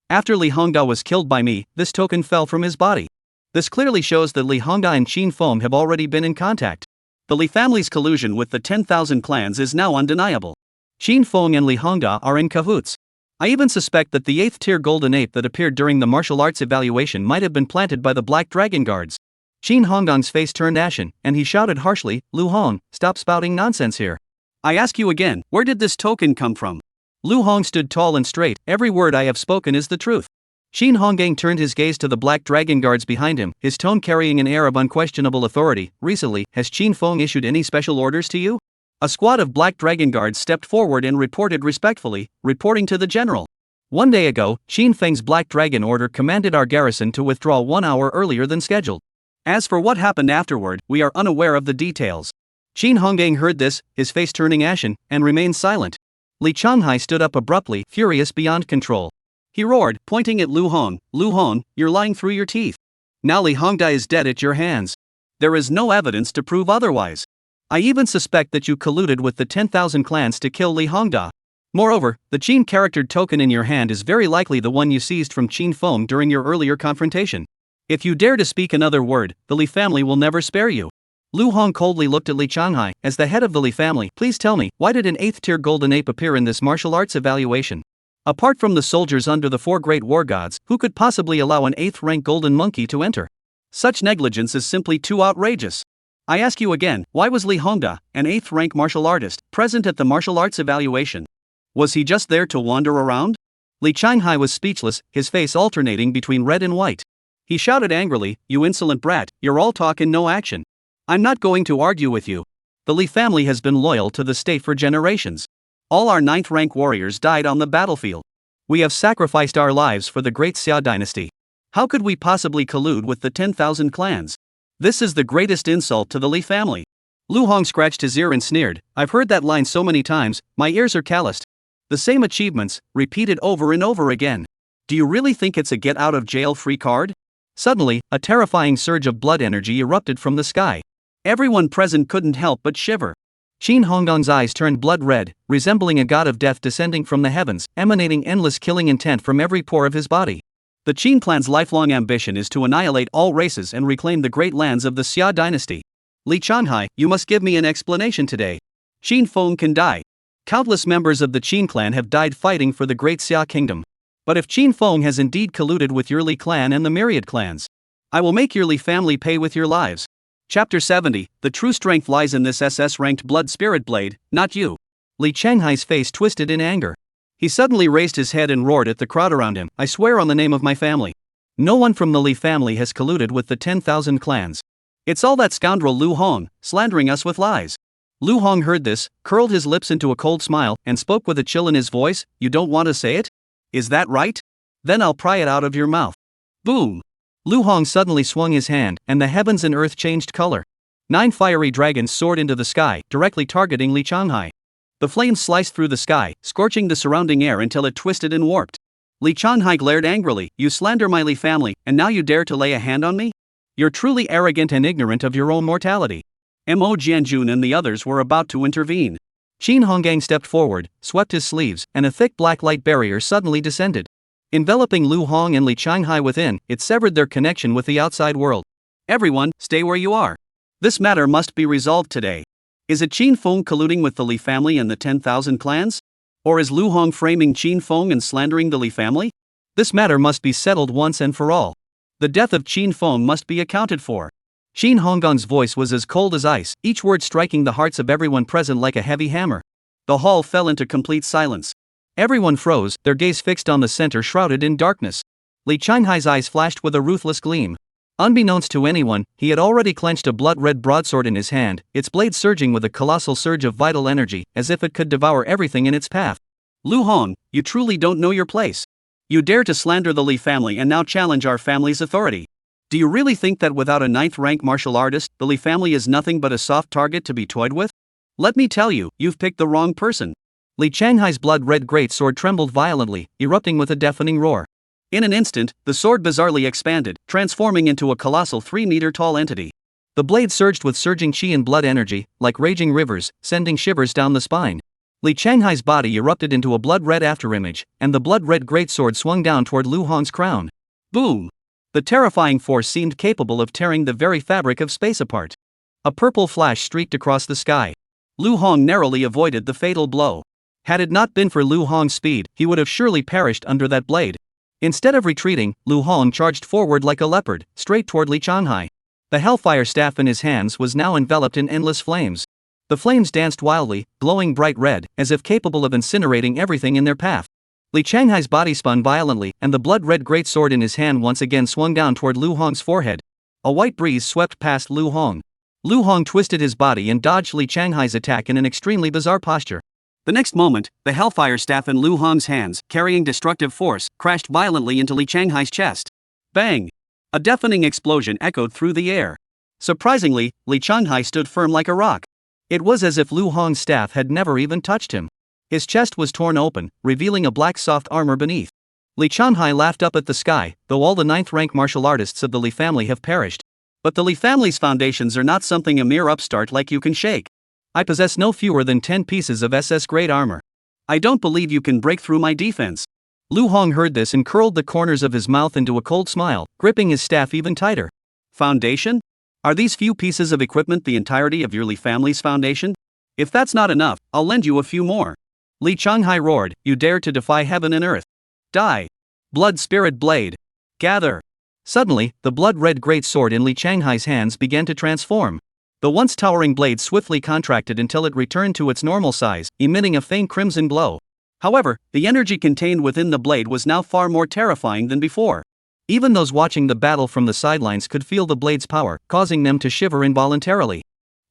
After Li Hongda was killed by me, this token fell from his body. This clearly shows that Li Hongda and Qin Feng have already been in contact. The Li family's collusion with the 10,000 clans is now undeniable. Qin Feng and Li Hongda are in cahoots. I even suspect that the 8th-tier golden ape that appeared during the martial arts evaluation might have been planted by the Black Dragon Guards. Qin Hongdong's face turned ashen, and he shouted harshly, Lu Hong, stop spouting nonsense here. I ask you again, where did this token come from? Lu Hong stood tall and straight, every word I have spoken is the truth. Qin Hongdong turned his gaze to the Black Dragon Guards behind him, his tone carrying an air of unquestionable authority. Recently, has Qin Feng issued any special orders to you? A squad of Black Dragon Guards stepped forward and reported respectfully, reporting to the general. 1 day ago, Qin Feng's Black Dragon Order commanded our garrison to withdraw 1 hour earlier than scheduled. As for what happened afterward, we are unaware of the details. Qin Hongdong heard this, his face turning ashen, and remained silent. Li Changhai stood up abruptly, furious beyond control. He roared, pointing at Lu Hong, Lu Hong, you're lying through your teeth. Now Li Hongda is dead at your hands. There is no evidence to prove otherwise. I even suspect that you colluded with the 10,000 clans to kill Li Hongda. Moreover, the Qin charactered token in your hand is very likely the one you seized from Qin Feng during your earlier confrontation. If you dare to speak another word, the Li family will never spare you. Lu Hong coldly looked at Li Changhai. As the head of the Li family, please tell me, why did an 8th-tier golden ape appear in this martial arts evaluation? Apart from the soldiers under the 4 great war gods, who could possibly allow an 8th-rank golden monkey to enter? Such negligence is simply too outrageous. I ask you again, why was Li Hongda, an 8th-rank martial artist, present at the martial arts evaluation? Was he just there to wander around? Li Changhai was speechless, his face alternating between red and white. He shouted angrily, you insolent brat, you're all talk and no action. I'm not going to argue with you. The Li family has been loyal to the state for generations. All our 9th-rank warriors died on the battlefield. We have sacrificed our lives for the great Xia dynasty. How could we possibly collude with the 10,000 clans? This is the greatest insult to the Li family. Lu Hong scratched his ear and sneered, I've heard that line so many times, my ears are calloused. The same achievements, repeated over and over again. Do you really think it's a get-out-of-jail-free card? Suddenly, a terrifying surge of blood energy erupted from the sky. Everyone present couldn't help but shiver. Qin Hongdong's eyes turned blood red, resembling a god of death descending from the heavens, emanating endless killing intent from every pore of his body. The Qin clan's lifelong ambition is to annihilate all races and reclaim the great lands of the Xia dynasty. Li Changhai, you must give me an explanation today. Qin Feng can die. Countless members of the Qin clan have died fighting for the great Xia kingdom. But if Qin Feng has indeed colluded with your Li clan and the myriad clans, I will make your Li family pay with your lives. Chapter 70, the true strength lies in this SS-ranked blood spirit blade, not you. Li Changhai's face twisted in anger. He suddenly raised his head and roared at the crowd around him, I swear on the name of my family. No one from the Li family has colluded with the 10,000 clans. It's all that scoundrel Lu Hong, slandering us with lies. Lu Hong heard this, curled his lips into a cold smile, and spoke with a chill in his voice, you don't want to say it? Is that right? Then I'll pry it out of your mouth. Boom! Lu Hong suddenly swung his hand, and the heavens and earth changed color. 9 fiery dragons soared into the sky, directly targeting Li Changhai. The flames sliced through the sky, scorching the surrounding air until it twisted and warped. Li Changhai glared angrily, you slander my Li family, and now you dare to lay a hand on me? You're truly arrogant and ignorant of your own mortality. Mo Jianjun and the others were about to intervene. Qin Hongdong stepped forward, swept his sleeves, and a thick black light barrier suddenly descended. Enveloping Lu Hong and Li Changhai within, it severed their connection with the outside world. Everyone, stay where you are. This matter must be resolved today. Is it Qin Feng colluding with the Li family and the 10,000 clans? Or is Lu Hong framing Qin Feng and slandering the Li family? This matter must be settled once and for all. The death of Qin Feng must be accounted for. Qin Hongdong's voice was as cold as ice, each word striking the hearts of everyone present like a heavy hammer. The hall fell into complete silence. Everyone froze, their gaze fixed on the center shrouded in darkness. Li Changhai's eyes flashed with a ruthless gleam. Unbeknownst to anyone, he had already clenched a blood-red broadsword in his hand, its blade surging with a colossal surge of vital energy, as if it could devour everything in its path. Lu Hong, you truly don't know your place. You dare to slander the Li family and now challenge our family's authority. Do you really think that without a 9th rank martial artist, the Li family is nothing but a soft target to be toyed with? Let me tell you, you've picked the wrong person. Li Changhai's blood-red greatsword trembled violently, erupting with a deafening roar. In an instant, the sword bizarrely expanded, transforming into a colossal 3-meter-tall entity. The blade surged with surging chi and blood energy, like raging rivers, sending shivers down the spine. Li Changhai's body erupted into a blood-red afterimage, and the blood-red greatsword swung down toward Lu Hong's crown. Boom! The terrifying force seemed capable of tearing the very fabric of space apart. A purple flash streaked across the sky. Lu Hong narrowly avoided the fatal blow. Had it not been for Lu Hong's speed, he would have surely perished under that blade. Instead of retreating, Lu Hong charged forward like a leopard, straight toward Li Changhai. The hellfire staff in his hands was now enveloped in endless flames. The flames danced wildly, glowing bright red, as if capable of incinerating everything in their path. Li Changhai's body spun violently, and the blood-red greatsword in his hand once again swung down toward Lu Hong's forehead. A white breeze swept past Lu Hong. Lu Hong twisted his body and dodged Li Changhai's attack in an extremely bizarre posture. The next moment, the hellfire staff in Lu Hong's hands, carrying destructive force, crashed violently into Li Changhai's chest. Bang! A deafening explosion echoed through the air. Surprisingly, Li Changhai stood firm like a rock. It was as if Lu Hong's staff had never even touched him. His chest was torn open, revealing a black soft armor beneath. Li Changhai laughed up at the sky, though all the 9th rank martial artists of the Li family have perished. But the Li family's foundations are not something a mere upstart like you can shake. I possess no fewer than 10 pieces of SS grade armor. I don't believe you can break through my defense. Lu Hong heard this and curled the corners of his mouth into a cold smile, gripping his staff even tighter. Foundation? Are these few pieces of equipment the entirety of your Li family's foundation? If that's not enough, I'll lend you a few more. Li Changhai roared, you dare to defy heaven and earth. Die! Blood spirit blade! Gather! Suddenly, the blood-red great sword in Li Changhai's hands began to transform. The once towering blade swiftly contracted until it returned to its normal size, emitting a faint crimson glow. However, the energy contained within the blade was now far more terrifying than before. Even those watching the battle from the sidelines could feel the blade's power, causing them to shiver involuntarily.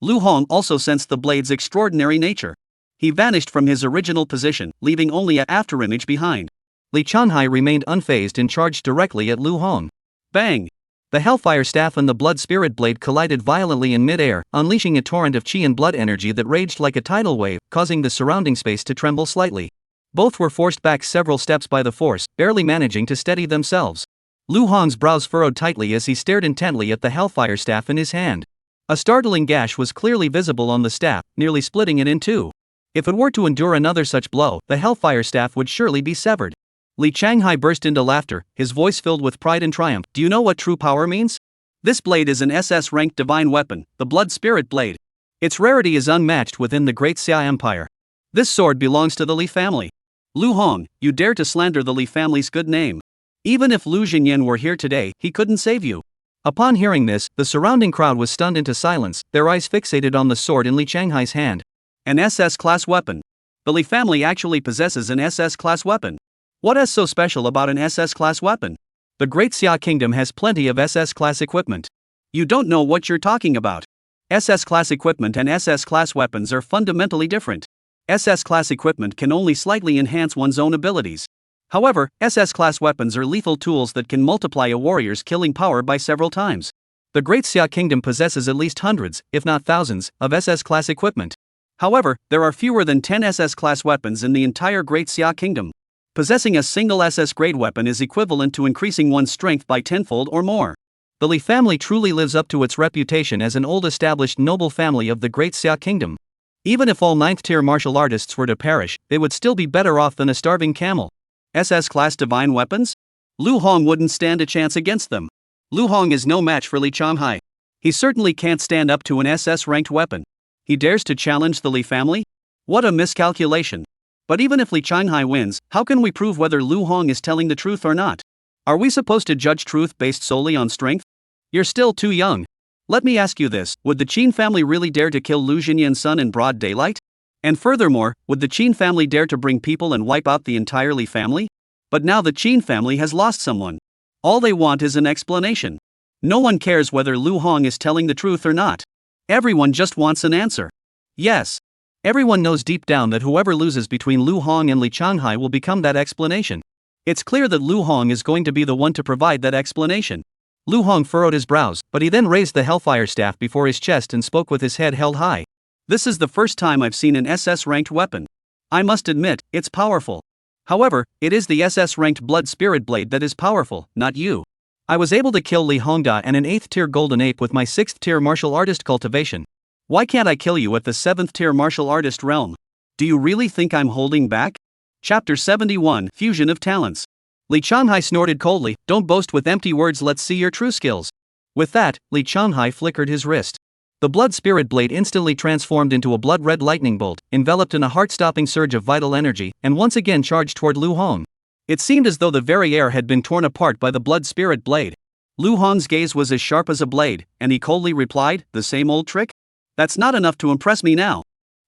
Lu Hong also sensed the blade's extraordinary nature. He vanished from his original position, leaving only an afterimage behind. Li Changhai remained unfazed and charged directly at Lu Hong. Bang! The hellfire staff and the blood spirit blade collided violently in mid-air, unleashing a torrent of chi and blood energy that raged like a tidal wave, causing the surrounding space to tremble slightly. Both were forced back several steps by the force, barely managing to steady themselves. Lu Hong's brows furrowed tightly as he stared intently at the hellfire staff in his hand. A startling gash was clearly visible on the staff, nearly splitting it in two. If it were to endure another such blow, the hellfire staff would surely be severed. Li Changhai burst into laughter, his voice filled with pride and triumph. Do you know what true power means? This blade is an SS-ranked divine weapon, the Blood Spirit Blade. Its rarity is unmatched within the Great Xia Empire. This sword belongs to the Li family. Lu Hong, you dare to slander the Li family's good name. Even if Lu Jinyan were here today, he couldn't save you. Upon hearing this, the surrounding crowd was stunned into silence, their eyes fixated on the sword in Li Changhai's hand. An SS-class weapon. The Li family actually possesses an SS-class weapon. What is so special about an SS-class weapon? The Great Xia Kingdom has plenty of SS-class equipment. You don't know what you're talking about. SS-class equipment and SS-class weapons are fundamentally different. SS-class equipment can only slightly enhance one's own abilities. However, SS-class weapons are lethal tools that can multiply a warrior's killing power by several times. The Great Xia Kingdom possesses at least hundreds, if not thousands, of SS-class equipment. However, there are fewer than 10 SS-class weapons in the entire Great Xia Kingdom. Possessing a single SS-grade weapon is equivalent to increasing one's strength by tenfold or more. The Li family truly lives up to its reputation as an old-established noble family of the Great Xia Kingdom. Even if all 9th-tier martial artists were to perish, they would still be better off than a starving camel. SS-class divine weapons? Lu Hong wouldn't stand a chance against them. Lu Hong is no match for Li Changhai. He certainly can't stand up to an SS-ranked weapon. He dares to challenge the Li family? What a miscalculation. But even if Li Changhai wins, how can we prove whether Lu Hong is telling the truth or not? Are we supposed to judge truth based solely on strength? You're still too young. Let me ask you this, would the Qin family really dare to kill Lu Jinyan's son in broad daylight? And furthermore, would the Qin family dare to bring people and wipe out the entire Li family? But now the Qin family has lost someone. All they want is an explanation. No one cares whether Lu Hong is telling the truth or not. Everyone just wants an answer. Yes. Everyone knows deep down that whoever loses between Lu Hong and Li Changhai will become that explanation. It's clear that Lu Hong is going to be the one to provide that explanation. Lu Hong furrowed his brows, but he then raised the Hellfire Staff before his chest and spoke with his head held high. This is the first time I've seen an SS-ranked weapon. I must admit, it's powerful. However, it is the SS-ranked Blood Spirit Blade that is powerful, not you. I was able to kill Li Hongda and an 8th tier Golden Ape with my 6th tier Martial Artist cultivation. Why can't I kill you at the 7th tier Martial Artist realm? Do you really think I'm holding back? Chapter 71, Fusion of Talents. Li Changhai snorted coldly, don't boast with empty words, let's see your true skills. With that, Li Changhai flickered his wrist. The Blood Spirit Blade instantly transformed into a blood-red lightning bolt, enveloped in a heart-stopping surge of vital energy, and once again charged toward Lu Hong. It seemed as though the very air had been torn apart by the Blood Spirit Blade. Lu Hong's gaze was as sharp as a blade, and he coldly replied, the same old trick? That's not enough to impress me now.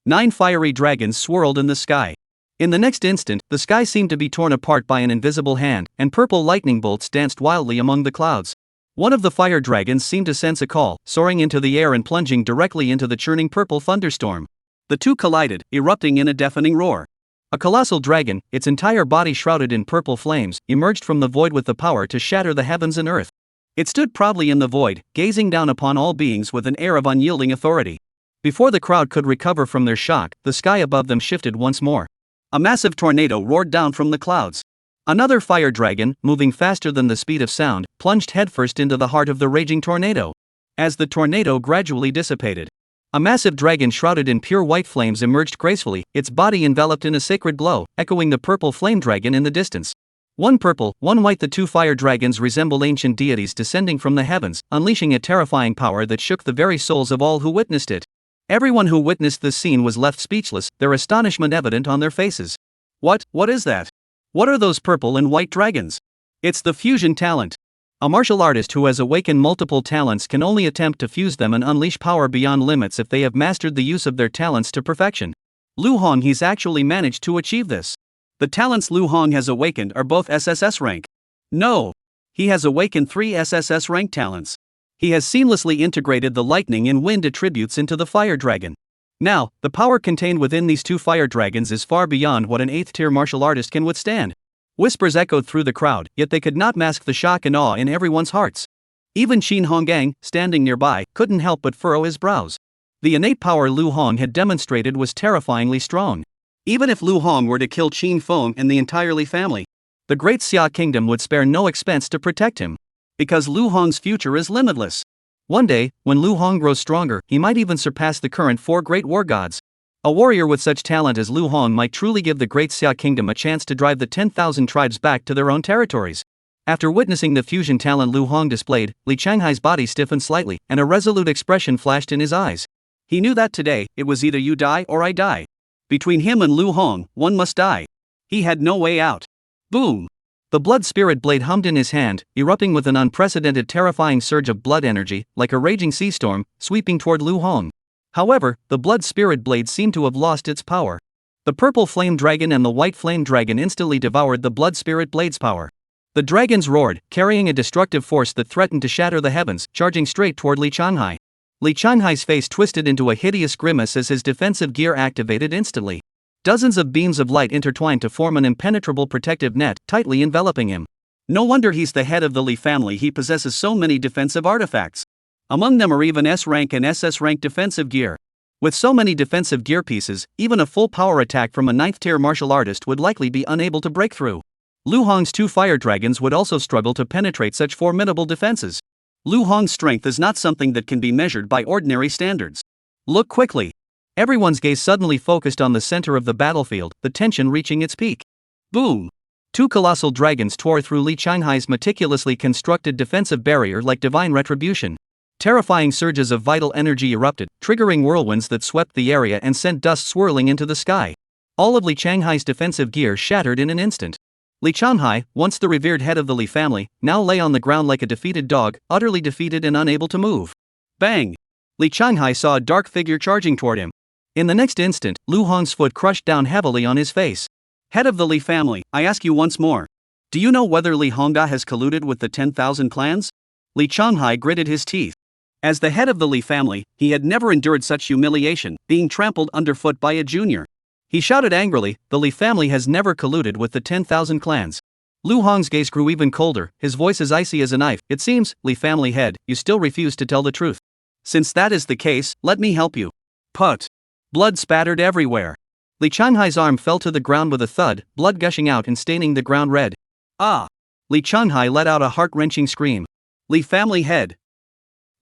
9 fiery dragons swirled in the sky. In the next instant, the sky seemed to be torn apart by an invisible hand, and purple lightning bolts danced wildly among the clouds. One of the fire dragons seemed to sense a call, soaring into the air and plunging directly into the churning purple thunderstorm. The two collided, erupting in a deafening roar. A colossal dragon, its entire body shrouded in purple flames, emerged from the void with the power to shatter the heavens and earth. It stood proudly in the void, gazing down upon all beings with an air of unyielding authority. Before the crowd could recover from their shock, the sky above them shifted once more. A massive tornado roared down from the clouds. Another fire dragon, moving faster than the speed of sound, plunged headfirst into the heart of the raging tornado. As the tornado gradually dissipated, a massive dragon shrouded in pure white flames emerged gracefully, its body enveloped in a sacred glow, echoing the purple flame dragon in the distance. One purple, one white, the two fire dragons resembled ancient deities descending from the heavens, unleashing a terrifying power that shook the very souls of all who witnessed it. Everyone who witnessed this scene was left speechless, their astonishment evident on their faces. What is that? What are those purple and white dragons? It's the fusion talent. A martial artist who has awakened multiple talents can only attempt to fuse them and unleash power beyond limits if they have mastered the use of their talents to perfection. Lu Hong has actually managed to achieve this. The talents Lu Hong has awakened are both SSS rank. No! He has awakened 3 SSS rank talents. He has seamlessly integrated the lightning and wind attributes into the fire dragon. Now, the power contained within these 2 fire dragons is far beyond what an 8th tier martial artist can withstand. Whispers echoed through the crowd, yet they could not mask the shock and awe in everyone's hearts. Even Qin Honggang, standing nearby, couldn't help but furrow his brows. The innate power Lu Hong had demonstrated was terrifyingly strong. Even if Lu Hong were to kill Qin Feng and the entire Li family, the Great Xia Kingdom would spare no expense to protect him. Because Lu Hong's future is limitless. One day, when Lu Hong grows stronger, he might even surpass the current 4 great war gods. A warrior with such talent as Lu Hong might truly give the Great Xia Kingdom a chance to drive the 10,000 tribes back to their own territories. After witnessing the fusion talent Lu Hong displayed, Li Changhai's body stiffened slightly, and a resolute expression flashed in his eyes. He knew that today, it was either you die or I die. Between him and Lu Hong, one must die. He had no way out. Boom! The blood spirit blade hummed in his hand, erupting with an unprecedented terrifying surge of blood energy, like a raging sea storm, sweeping toward Lu Hong. However, the blood spirit blade seemed to have lost its power. The purple flame dragon and the white flame dragon instantly devoured the blood spirit blade's power. The dragons roared, carrying a destructive force that threatened to shatter the heavens, charging straight toward Li Changhai. Li Changhai's face twisted into a hideous grimace as his defensive gear activated instantly. Dozens of beams of light intertwined to form an impenetrable protective net, tightly enveloping him. No wonder he's the head of the Li family, he possesses so many defensive artifacts. Among them are even S-rank and SS-rank defensive gear. With so many defensive gear pieces, even a full power attack from a 9th tier martial artist would likely be unable to break through. Lu Hong's 2 fire dragons would also struggle to penetrate such formidable defenses. Lu Hong's strength is not something that can be measured by ordinary standards. Look quickly. Everyone's gaze suddenly focused on the center of the battlefield, the tension reaching its peak. Boom! 2 colossal dragons tore through Li Changhai's meticulously constructed defensive barrier like divine retribution. Terrifying surges of vital energy erupted, triggering whirlwinds that swept the area and sent dust swirling into the sky. All of Li Changhai's defensive gear shattered in an instant. Li Changhai, once the revered head of the Li family, now lay on the ground like a defeated dog, utterly defeated and unable to move. Bang! Li Changhai saw a dark figure charging toward him. In the next instant, Lu Hong's foot crushed down heavily on his face. Head of the Li family, I ask you once more. Do you know whether Li Hongda has colluded with the 10,000 clans? Li Changhai gritted his teeth. As the head of the Li family, he had never endured such humiliation, being trampled underfoot by a junior. He shouted angrily, the Li family has never colluded with the 10,000 clans. Lu Hong's gaze grew even colder, his voice as icy as a knife. It seems, Li family head, you still refuse to tell the truth. Since that is the case, let me help you. Put. Blood spattered everywhere. Li Changhai's arm fell to the ground with a thud, blood gushing out and staining the ground red. Ah! Li Changhai let out a heart-wrenching scream. Li family head.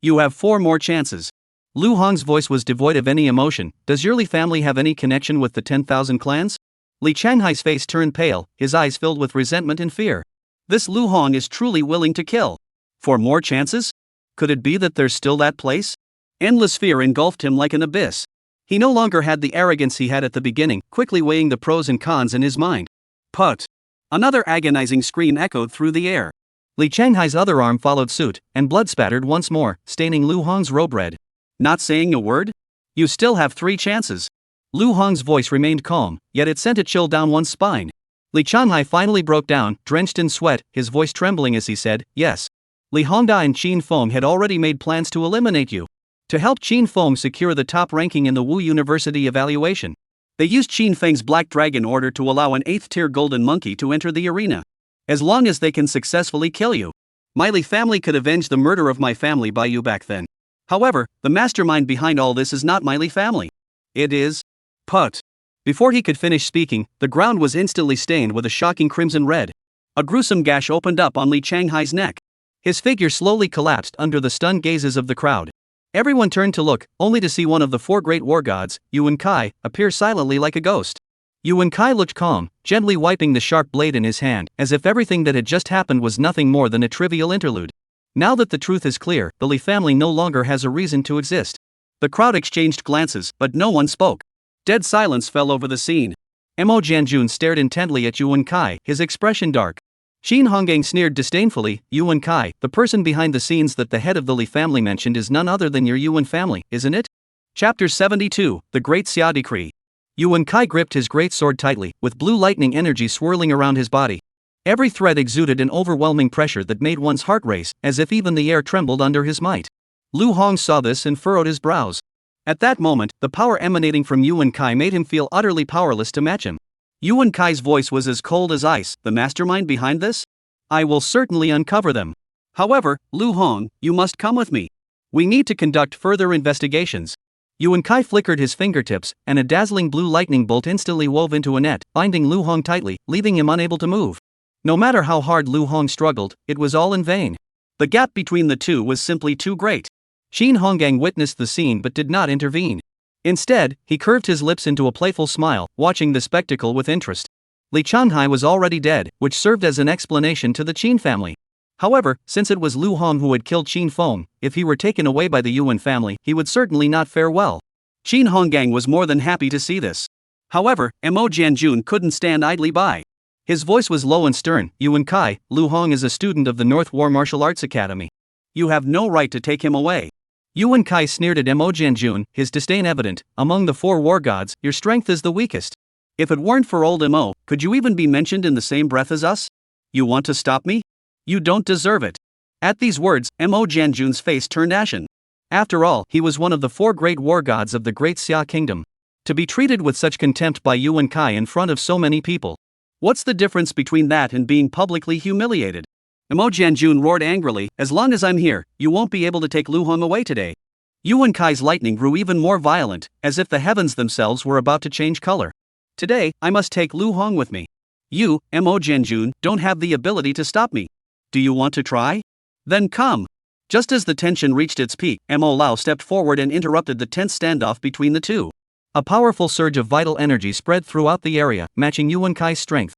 You have 4 more chances. Lu Hong's voice was devoid of any emotion. Does your Li family have any connection with the 10,000 clans? Li Changhai's face turned pale, his eyes filled with resentment and fear. This Lu Hong is truly willing to kill. 4 more chances? Could it be that there's still that place? Endless fear engulfed him like an abyss. He no longer had the arrogance he had at the beginning, quickly weighing the pros and cons in his mind. Put. Another agonizing scream echoed through the air. Li Changhai's other arm followed suit, and blood spattered once more, staining Lu Hong's robe red. Not saying a word? You still have 3 chances. Lu Hong's voice remained calm, yet it sent a chill down one's spine. Li Changhai finally broke down, drenched in sweat, his voice trembling as he said, yes. Li Hongda and Qin Feng had already made plans to eliminate you. To help Qin Feng secure the top ranking in the Wu University evaluation, they used Qin Feng's Black Dragon order to allow an 8th-tier golden monkey to enter the arena. As long as they can successfully kill you, my Li family could avenge the murder of my family by you back then. However, the mastermind behind all this is not my Li family. It is. Put. Before he could finish speaking, the ground was instantly stained with a shocking crimson red. A gruesome gash opened up on Li Changhai's neck. His figure slowly collapsed under the stunned gazes of the crowd. Everyone turned to look, only to see one of the 4 great war gods, Yuan Kai, appear silently like a ghost. Yuan Kai looked calm, gently wiping the sharp blade in his hand, as if everything that had just happened was nothing more than a trivial interlude. Now that the truth is clear, the Li family no longer has a reason to exist. The crowd exchanged glances, but no one spoke. Dead silence fell over the scene. Mo Jianjun stared intently at Yuan Kai, his expression dark. Qin Honggang sneered disdainfully, Yuan Kai, the person behind the scenes that the head of the Li family mentioned is none other than your Yuan family, isn't it? Chapter 72, The Great Xia Decree. Yuan Kai gripped his great sword tightly, with blue lightning energy swirling around his body. Every thread exuded an overwhelming pressure that made one's heart race, as if even the air trembled under his might. Lu Hong saw this and furrowed his brows. At that moment, the power emanating from Yuan Kai made him feel utterly powerless to match him. Yuan Kai's voice was as cold as ice. The mastermind behind this? I will certainly uncover them. However, Lu Hong, you must come with me. We need to conduct further investigations. Yuan Kai flickered his fingertips, and a dazzling blue lightning bolt instantly wove into a net, binding Lu Hong tightly, leaving him unable to move. No matter how hard Lu Hong struggled, it was all in vain. The gap between the two was simply too great. Qin Honggang witnessed the scene but did not intervene. Instead, he curved his lips into a playful smile, watching the spectacle with interest. Li Changhai was already dead, which served as an explanation to the Qin family. However, since it was Lu Hong who had killed Qin Feng, if he were taken away by the Yuan family, he would certainly not fare well. Qin Honggang was more than happy to see this. However, Mo Jianjun couldn't stand idly by. His voice was low and stern. Yuan Kai, Lu Hong is a student of the North War Martial Arts Academy. You have no right to take him away. Yuan Kai sneered at Mo Jianjun, his disdain evident. Among the 4 war gods, your strength is the weakest. If it weren't for old Mo, could you even be mentioned in the same breath as us? You want to stop me? You don't deserve it. At these words, Mo Jianjun's face turned ashen. After all, he was one of the 4 great war gods of the Great Xia Kingdom. To be treated with such contempt by Yuan Kai in front of so many people. What's the difference between that and being publicly humiliated? Mo Jianjun roared angrily, as long as I'm here, you won't be able to take Lu Hong away today. Yuan Kai's lightning grew even more violent, as if the heavens themselves were about to change color. Today, I must take Lu Hong with me. You, Mo Jianjun, don't have the ability to stop me. Do you want to try? Then come. Just as the tension reached its peak, Mo Lao stepped forward and interrupted the tense standoff between the two. A powerful surge of vital energy spread throughout the area, matching Yuan Kai's strength.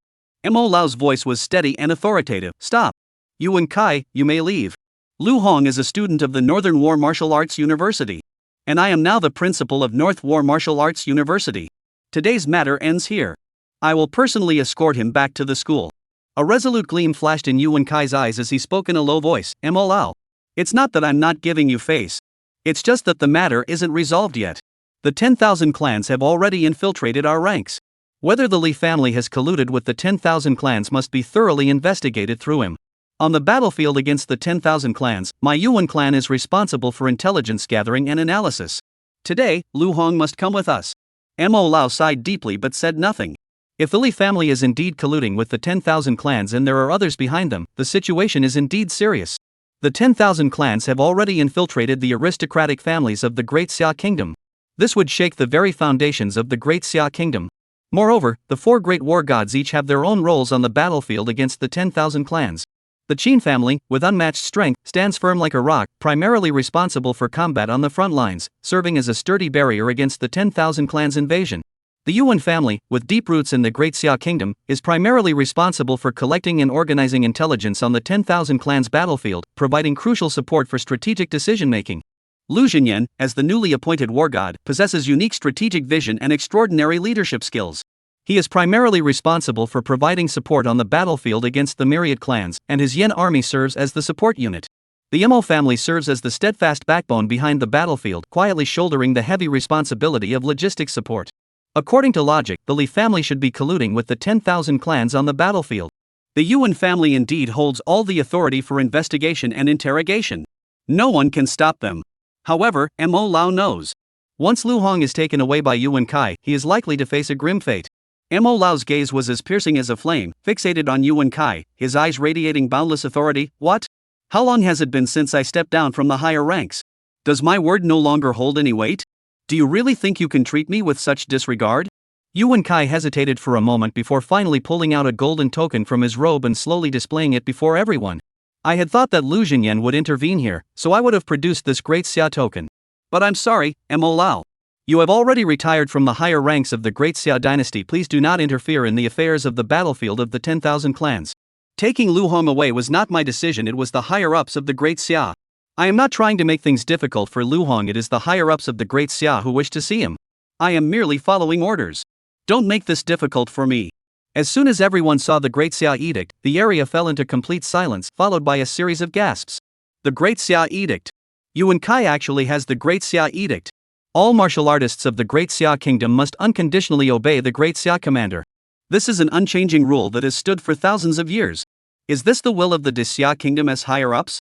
Mo Lao's voice was steady and authoritative. Stop. Yuan Kai, you may leave. Lu Hong is a student of the Northern War Martial Arts University. And I am now the principal of North War Martial Arts University. Today's matter ends here. I will personally escort him back to the school. A resolute gleam flashed in Yuan Kai's eyes as he spoke in a low voice. Mo Lao. It's not that I'm not giving you face. It's just that the matter isn't resolved yet. The 10,000 clans have already infiltrated our ranks. Whether the Li family has colluded with the 10,000 clans must be thoroughly investigated through him. On the battlefield against the 10,000 clans, my Yuan clan is responsible for intelligence gathering and analysis. Today, Lu Hong must come with us. Mo Lao sighed deeply but said nothing. If the Li family is indeed colluding with the 10,000 clans and there are others behind them, the situation is indeed serious. The 10,000 clans have already infiltrated the aristocratic families of the Great Xia Kingdom. This would shake the very foundations of the Great Xia Kingdom. Moreover, the 4 great war gods each have their own roles on the battlefield against the 10,000 clans. The Qin family, with unmatched strength, stands firm like a rock, primarily responsible for combat on the front lines, serving as a sturdy barrier against the 10,000 clans invasion. The Yuan family, with deep roots in the Great Xia Kingdom, is primarily responsible for collecting and organizing intelligence on the 10,000 clans battlefield, providing crucial support for strategic decision-making. Lu Xinyan, as the newly appointed war god, possesses unique strategic vision and extraordinary leadership skills. He is primarily responsible for providing support on the battlefield against the myriad clans, and his Yen army serves as the support unit. The Mo family serves as the steadfast backbone behind the battlefield, quietly shouldering the heavy responsibility of logistics support. According to logic, the Li family should be colluding with the 10,000 clans on the battlefield. The Yuan family indeed holds all the authority for investigation and interrogation. No one can stop them. However, Mo Lao knows. Once Lu Hong is taken away by Yuan Kai, he is likely to face a grim fate. Mo Lao's gaze was as piercing as a flame, fixated on Yuan Kai, his eyes radiating boundless authority. What? How long has it been since I stepped down from the higher ranks? Does my word no longer hold any weight? Do you really think you can treat me with such disregard? Yuan Kai hesitated for a moment before finally pulling out a golden token from his robe and slowly displaying it before everyone. I had thought that Lu Xinyan would intervene here, so I would have produced this Great Xia token. But I'm sorry, Mo Lao. You have already retired from the higher ranks of the Great Xia dynasty. Please do not interfere in the affairs of the battlefield of the 10,000 clans. Taking Lu Hong away was not my decision, it was the higher-ups of the Great Xia. I am not trying to make things difficult for Lu Hong, it is the higher-ups of the Great Xia who wish to see him. I am merely following orders. Don't make this difficult for me. As soon as everyone saw the Great Xia edict, the area fell into complete silence, followed by a series of gasps. The Great Xia edict. Yuan Kai actually has the Great Xia edict. All martial artists of the Great Xia Kingdom must unconditionally obey the Great Xia commander. This is an unchanging rule that has stood for thousands of years. Is this the will of the Xia Kingdom as higher-ups?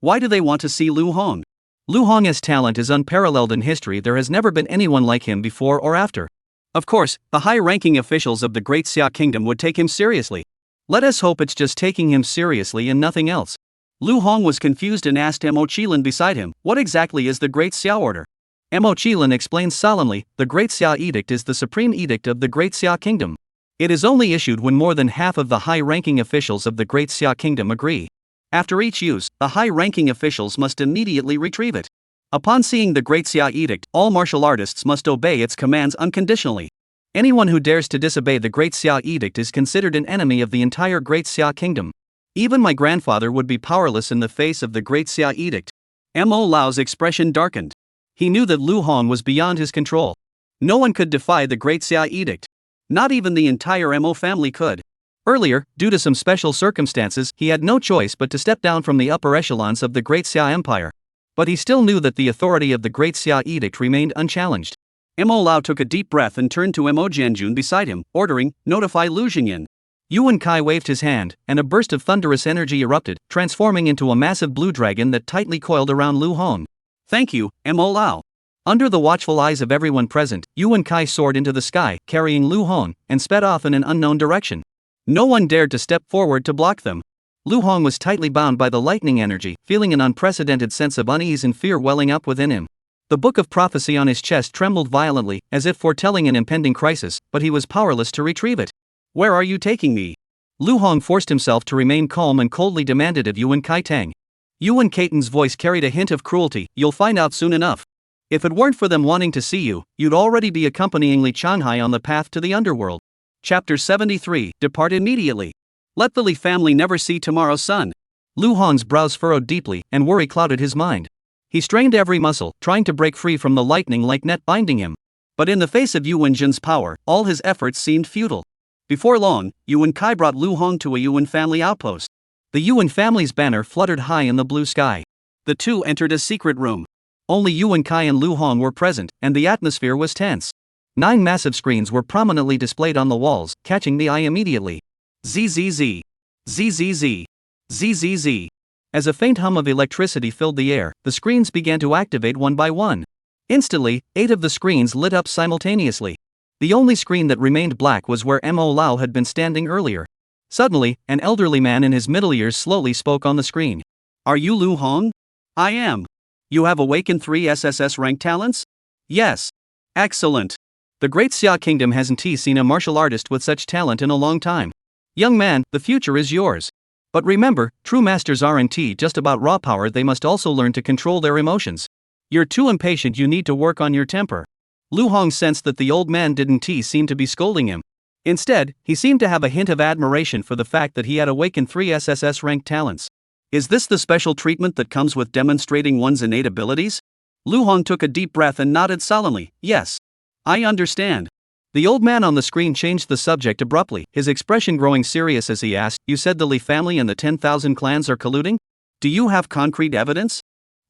Why do they want to see Lu Hong? Lu Hong's talent is unparalleled in history. There has never been anyone like him before or after. Of course, the high-ranking officials of the Great Xia Kingdom would take him seriously. Let us hope it's just taking him seriously and nothing else. Lu Hong was confused and asked Mo Qilin beside him, what exactly is the Great Xia order? Mo Qilin explains solemnly, the Great Xia edict is the supreme edict of the Great Xia Kingdom. It is only issued when more than half of the high-ranking officials of the Great Xia Kingdom agree. After each use, the high-ranking officials must immediately retrieve it. Upon seeing the Great Xia edict, all martial artists must obey its commands unconditionally. Anyone who dares to disobey the Great Xia edict is considered an enemy of the entire Great Xia Kingdom. Even my grandfather would be powerless in the face of the Great Xia edict. Mo Lao's expression darkened. He knew that Lu Hong was beyond his control. No one could defy the Great Xia edict. Not even the entire Mo family could. Earlier, due to some special circumstances, he had no choice but to step down from the upper echelons of the Great Xia Empire. But he still knew that the authority of the Great Xia edict remained unchallenged. Mo Lao took a deep breath and turned to Mo Jianjun beside him, ordering, notify Lu Xinyan. Yuan Kai waved his hand, and a burst of thunderous energy erupted, transforming into a massive blue dragon that tightly coiled around Lu Hong. Thank you, Mo Lao. Under the watchful eyes of everyone present, Yuan Kai soared into the sky, carrying Lu Hong, and sped off in an unknown direction. No one dared to step forward to block them. Lu Hong was tightly bound by the lightning energy, feeling an unprecedented sense of unease and fear welling up within him. The book of prophecy on his chest trembled violently, as if foretelling an impending crisis, but he was powerless to retrieve it. Where are you taking me? Lu Hong forced himself to remain calm and coldly demanded of Yuan Kai Tang. Yuan Kaitan's voice carried a hint of cruelty. You'll find out soon enough. If it weren't for them wanting to see you, you'd already be accompanying Li Changhai on the path to the underworld. Chapter 73, Depart immediately. Let the Li family never see tomorrow's sun. Lu Hong's brows furrowed deeply, and worry clouded his mind. He strained every muscle, trying to break free from the lightning-like net binding him. But in the face of Yuan Jin's power, all his efforts seemed futile. Before long, Yuan Kai brought Lu Hong to a Yuan family outpost. The Yuan family's banner fluttered high in the blue sky. The two entered a secret room. Only Yuan Kai and Lu Hong were present, and the atmosphere was tense. 9 massive screens were prominently displayed on the walls, catching the eye immediately. ZZZ. ZZZ. ZZZ. As a faint hum of electricity filled the air, the screens began to activate one by one. Instantly, 8 of the screens lit up simultaneously. The only screen that remained black was where Mo Lao had been standing earlier. Suddenly, an elderly man in his middle years slowly spoke on the screen. Are you Lu Hong? I am. You have awakened 3 SSS rank talents? Yes. Excellent. The Great Xia Kingdom hasn't seen a martial artist with such talent in a long time. Young man, the future is yours. But remember, true masters aren't just about raw power, they must also learn to control their emotions. You're too impatient, you need to work on your temper. Lu Hong sensed that the old man didn't seem to be scolding him. Instead, he seemed to have a hint of admiration for the fact that he had awakened 3 SSS ranked talents. Is this the special treatment that comes with demonstrating one's innate abilities? Lu Hong took a deep breath and nodded solemnly. Yes. I understand. The old man on the screen changed the subject abruptly, his expression growing serious as he asked, You said the Li family and the 10,000 clans are colluding? Do you have concrete evidence?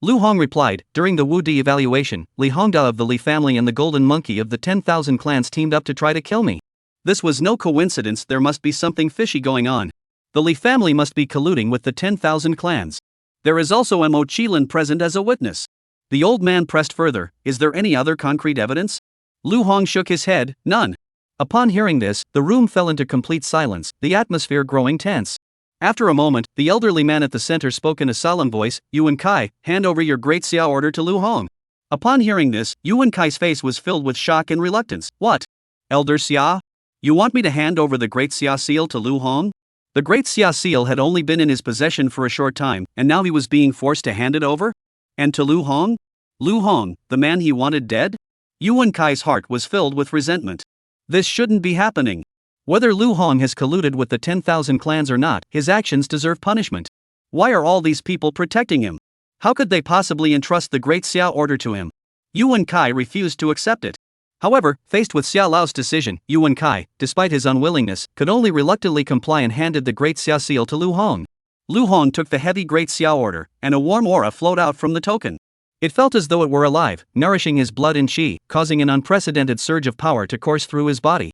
Lu Hong replied, During the Wu Di evaluation, Li Hongda of the Li family and the Golden Monkey of the 10,000 clans teamed up to try to kill me. This was no coincidence, there must be something fishy going on. The Li family must be colluding with the 10,000 clans. There is also Mo Qilin present as a witness. The old man pressed further, Is there any other concrete evidence? Lu Hong shook his head, None. Upon hearing this, the room fell into complete silence, the atmosphere growing tense. After a moment, the elderly man at the center spoke in a solemn voice, Yuan Kai, hand over your Great Xia order to Lu Hong. Upon hearing this, Yuan Kai's face was filled with shock and reluctance. What? Elder Xia? You want me to hand over the Great Xia seal to Lu Hong? The Great Xia seal had only been in his possession for a short time, and now he was being forced to hand it over? And to Lu Hong? Lu Hong, the man he wanted dead? Yuan Kai's heart was filled with resentment. This shouldn't be happening. Whether Lu Hong has colluded with the 10,000 clans or not, his actions deserve punishment. Why are all these people protecting him? How could they possibly entrust the Great Xia order to him? Yuan Kai refused to accept it. However, faced with Xia Lao's decision, Yuan Kai, despite his unwillingness, could only reluctantly comply and handed the Great Xia seal to Lu Hong. Lu Hong took the heavy Great Xia order, and a warm aura flowed out from the token. It felt as though it were alive, nourishing his blood and qi, causing an unprecedented surge of power to course through his body.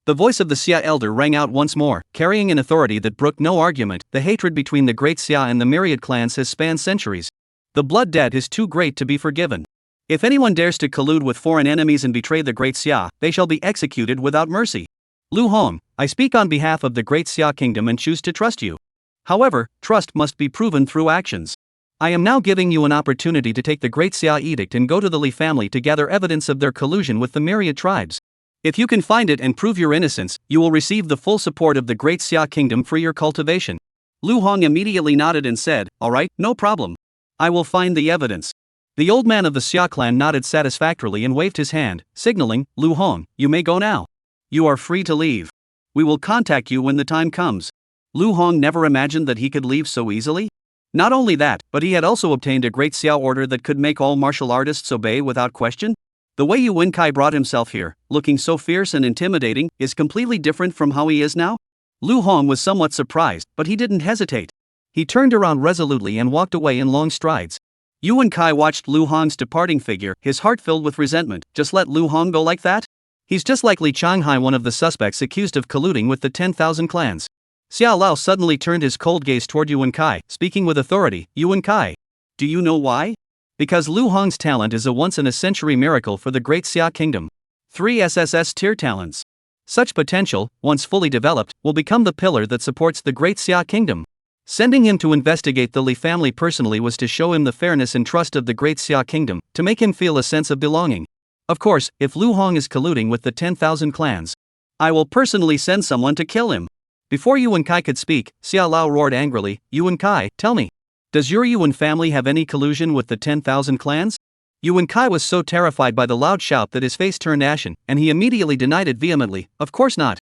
The voice of the Xia elder rang out once more, carrying an authority that brooked no argument. The hatred between the Great Xia and the myriad clans has spanned centuries. The blood debt is too great to be forgiven. If anyone dares to collude with foreign enemies and betray the Great Xia, they shall be executed without mercy. Lu Hong, I speak on behalf of the Great Xia Kingdom and choose to trust you. However, trust must be proven through actions. I am now giving you an opportunity to take the Great Xia Edict and go to the Li family to gather evidence of their collusion with the myriad tribes. If you can find it and prove your innocence, you will receive the full support of the Great Xia Kingdom for your cultivation. Lu Hong immediately nodded and said, Alright, no problem. I will find the evidence. The old man of the Xia clan nodded satisfactorily and waved his hand, signaling, Lu Hong, you may go now. You are free to leave. We will contact you when the time comes. Lu Hong never imagined that he could leave so easily. Not only that, but he had also obtained a Great Xia order that could make all martial artists obey without question. The way Yuan Kai brought himself here, looking so fierce and intimidating, is completely different from how he is now. Lu Hong was somewhat surprised, but he didn't hesitate. He turned around resolutely and walked away in long strides. Yuan Kai watched Lu Hong's departing figure, his heart filled with resentment. Just let Lu Hong go like that? He's just like Li Changhai, one of the suspects accused of colluding with the 10,000 clans. Xia Lao suddenly turned his cold gaze toward Yuan Kai, speaking with authority. Yuan Kai. Do you know why? Because Lu Hong's talent is a once-in-a-century miracle for the Great Xia Kingdom. 3 SSS tier talents. Such potential, once fully developed, will become the pillar that supports the Great Xia Kingdom. Sending him to investigate the Li family personally was to show him the fairness and trust of the Great Xia Kingdom, to make him feel a sense of belonging. Of course, if Lu Hong is colluding with the 10,000 clans, I will personally send someone to kill him. Before Yuan Kai could speak, Xia Lao roared angrily, Yuan Kai, tell me. Does your Yuan family have any collusion with the 10,000 clans? Yuan Kai was so terrified by the loud shout that his face turned ashen, and he immediately denied it vehemently, of course not.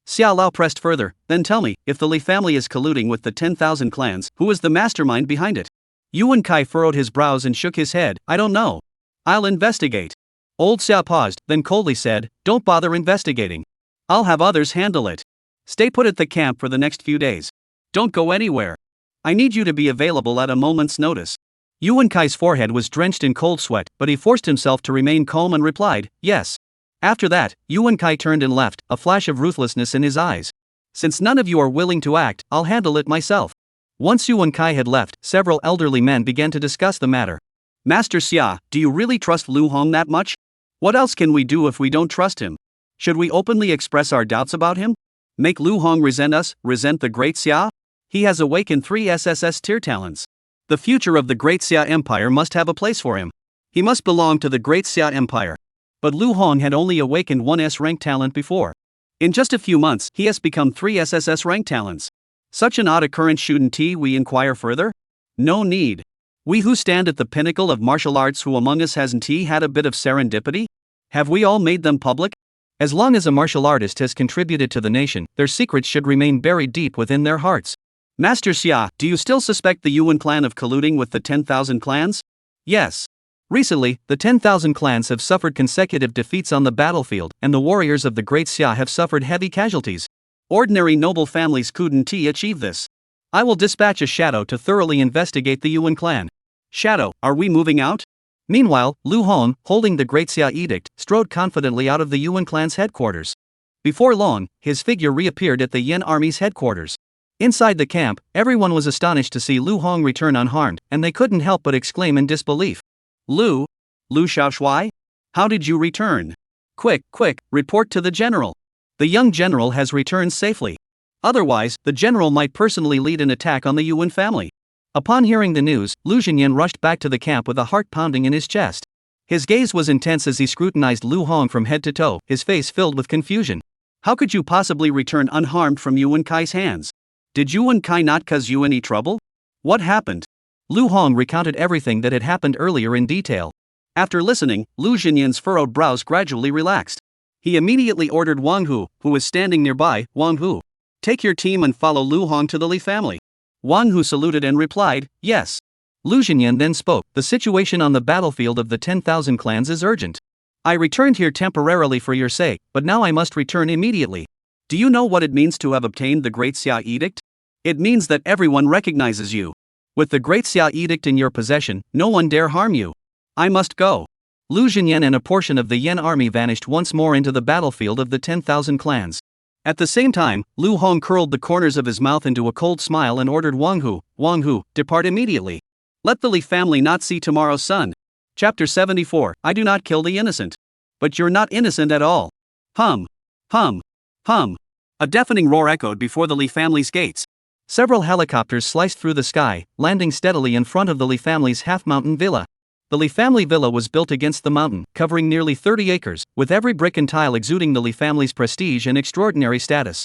Xia Lao pressed further, then tell me, if the Li family is colluding with the 10,000 clans, who is the mastermind behind it? Yuan Kai furrowed his brows and shook his head, I don't know. I'll investigate. Old Xia paused, then coldly said, don't bother investigating. I'll have others handle it. Stay put at the camp for the next few days. Don't go anywhere. I need you to be available at a moment's notice. Yuan Kai's forehead was drenched in cold sweat, but he forced himself to remain calm and replied, yes. After that, Yuan Kai turned and left, a flash of ruthlessness in his eyes. Since none of you are willing to act, I'll handle it myself. Once Yuan Kai had left, several elderly men began to discuss the matter. Master Xia, do you really trust Lu Hong that much? What else can we do if we don't trust him? Should we openly express our doubts about him? Make Lu Hong resent us, resent the Great Xia? He has awakened 3 SSS tier talents. The future of the Great Xia Empire must have a place for him. He must belong to the Great Xia Empire. But Lu Hong had only awakened 1 S rank talent before. In just a few months, he has become 3 SSS rank talents. Such an odd occurrence, shouldn't we inquire further? No need. We who stand at the pinnacle of martial arts, who among us hasn't had a bit of serendipity? Have we all made them public? As long as a martial artist has contributed to the nation, their secrets should remain buried deep within their hearts. Master Xia, do you still suspect the Yuan clan of colluding with the 10,000 clans? Yes. Recently, the 10,000 clans have suffered consecutive defeats on the battlefield, and the warriors of the Great Xia have suffered heavy casualties. Ordinary noble families couldn't achieve this. I will dispatch a shadow to thoroughly investigate the Yuan clan. Shadow, are we moving out? Meanwhile, Lu Hong, holding the Great Xia edict, strode confidently out of the Yuan clan's headquarters. Before long, his figure reappeared at the Yen army's headquarters. Inside the camp, everyone was astonished to see Lu Hong return unharmed, and they couldn't help but exclaim in disbelief. Lu Xiaoshui? How did you return? Quick, report to the general. The young general has returned safely. Otherwise, the general might personally lead an attack on the Yuan family. Upon hearing the news, Lu Xinyan rushed back to the camp with a heart pounding in his chest. His gaze was intense as he scrutinized Lu Hong from head to toe, his face filled with confusion. How could you possibly return unharmed from Yuan Kai's hands? Did Yuan Kai not cause you any trouble? What happened? Lu Hong recounted everything that had happened earlier in detail. After listening, Lu Xinyan's furrowed brows gradually relaxed. He immediately ordered Wang Hu, who was standing nearby. Wang Hu, take your team and follow Lu Hong to the Li family. Wang Hu saluted and replied, yes. Lu Xinyan then spoke, the situation on the battlefield of the 10,000 clans is urgent. I returned here temporarily for your sake, but now I must return immediately. Do you know what it means to have obtained the Great Xia Edict? It means that everyone recognizes you. With the Great Xia Edict in your possession, no one dare harm you. I must go. Lu Xinyan and a portion of the Yen army vanished once more into the battlefield of the 10,000 clans. At the same time, Lu Hong curled the corners of his mouth into a cold smile and ordered Wang Hu, depart immediately. Let the Li family not see tomorrow's sun. Chapter 74, I do not kill the innocent. But you're not innocent at all. Hum. A deafening roar echoed before the Li family's gates. Several helicopters sliced through the sky, landing steadily in front of the Li family's half-mountain villa. The Li family villa was built against the mountain, covering nearly 30 acres, with every brick and tile exuding the Li family's prestige and extraordinary status.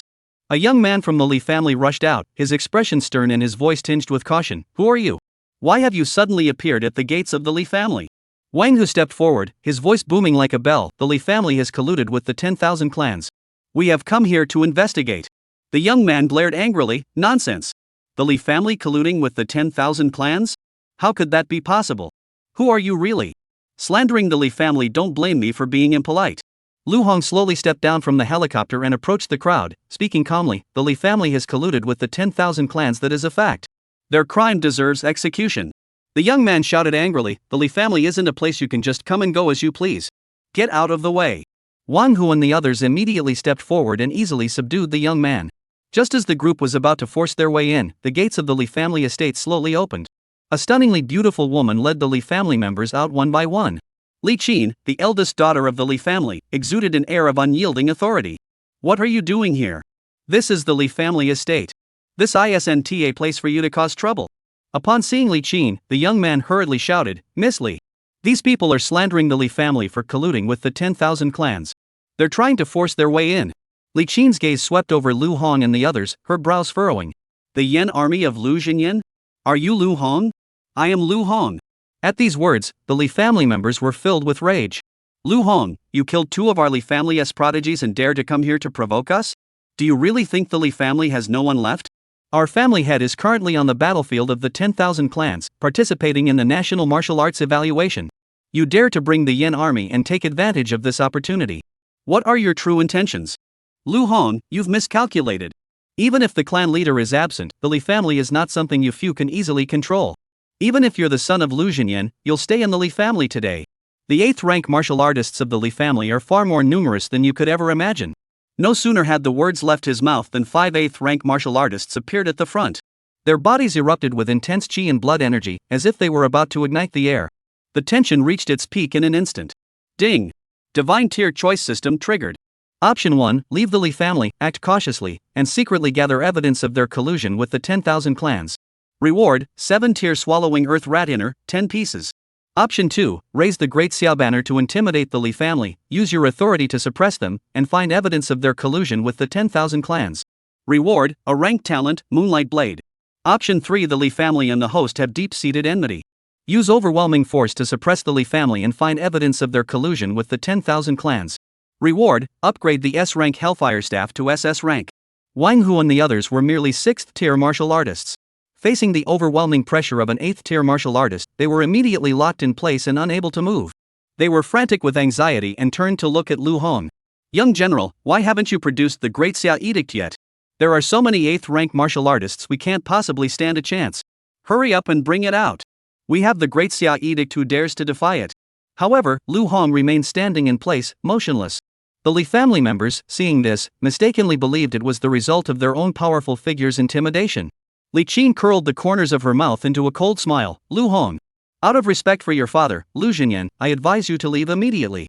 A young man from the Li family rushed out, his expression stern and his voice tinged with caution. Who are you? Why have you suddenly appeared at the gates of the Li family? Wang Hu stepped forward, his voice booming like a bell. The Li family has colluded with the 10,000 clans. We have come here to investigate. The young man glared angrily. Nonsense. The Li family colluding with the 10,000 clans? How could that be possible? Who are you really? Slandering the Li family, don't blame me for being impolite. Lu Hong slowly stepped down from the helicopter and approached the crowd, speaking calmly. The Li family has colluded with the 10,000 clans, that is a fact. Their crime deserves execution. The young man shouted angrily, the Li family isn't a place you can just come and go as you please. Get out of the way. Wang Hu and the others immediately stepped forward and easily subdued the young man. Just as the group was about to force their way in, the gates of the Li family estate slowly opened. A stunningly beautiful woman led the Li family members out one by one. Li Qin, the eldest daughter of the Li family, exuded an air of unyielding authority. What are you doing here? This is the Li family estate. This isn't a place for you to cause trouble. Upon seeing Li Qin, the young man hurriedly shouted, Miss Li. These people are slandering the Li family for colluding with the 10,000 clans. They're trying to force their way in. Li Qin's gaze swept over Lu Hong and the others, her brows furrowing. The Yen army of Lu Xinyan? Are you Lu Hong? I am Lu Hong. At these words, the Li family members were filled with rage. Lu Hong, you killed 2 of our Li family's prodigies and dare to come here to provoke us? Do you really think the Li family has no one left? Our family head is currently on the battlefield of the 10,000 clans, participating in the National Martial Arts Evaluation. You dare to bring the Yen army and take advantage of this opportunity. What are your true intentions? Lu Hong, you've miscalculated. Even if the clan leader is absent, the Li family is not something you few can easily control. Even if you're the son of Lu Xinyan, you'll stay in the Li family today. The 8th rank martial artists of the Li family are far more numerous than you could ever imagine. No sooner had the words left his mouth than 5 8th rank martial artists appeared at the front. Their bodies erupted with intense chi and blood energy, as if they were about to ignite the air. The tension reached its peak in an instant. Ding! Divine tier choice system triggered. Option 1, leave the Li family, act cautiously, and secretly gather evidence of their collusion with the 10,000 clans. Reward, 7-tier swallowing earth rat inner, 10 pieces. Option 2, raise the Great Xiao banner to intimidate the Li family, use your authority to suppress them, and find evidence of their collusion with the 10,000 clans. Reward, a ranked talent, Moonlight Blade. Option 3, the Li family and the host have deep-seated enmity. Use overwhelming force to suppress the Li family and find evidence of their collusion with the 10,000 clans. Reward, upgrade the S-rank Hellfire Staff to SS rank. Wang Hu and the others were merely 6th-tier martial artists. Facing the overwhelming pressure of an 8th-tier martial artist, they were immediately locked in place and unable to move. They were frantic with anxiety and turned to look at Lu Hong. Young general, why haven't you produced the Great Xia Edict yet? There are so many 8th-rank martial artists we can't possibly stand a chance. Hurry up and bring it out. We have the Great Xia Edict, who dares to defy it? However, Lu Hong remained standing in place, motionless. The Li family members, seeing this, mistakenly believed it was the result of their own powerful figure's intimidation. Li Qin curled the corners of her mouth into a cold smile. Lu Hong, out of respect for your father, Lu Jinyan, I advise you to leave immediately.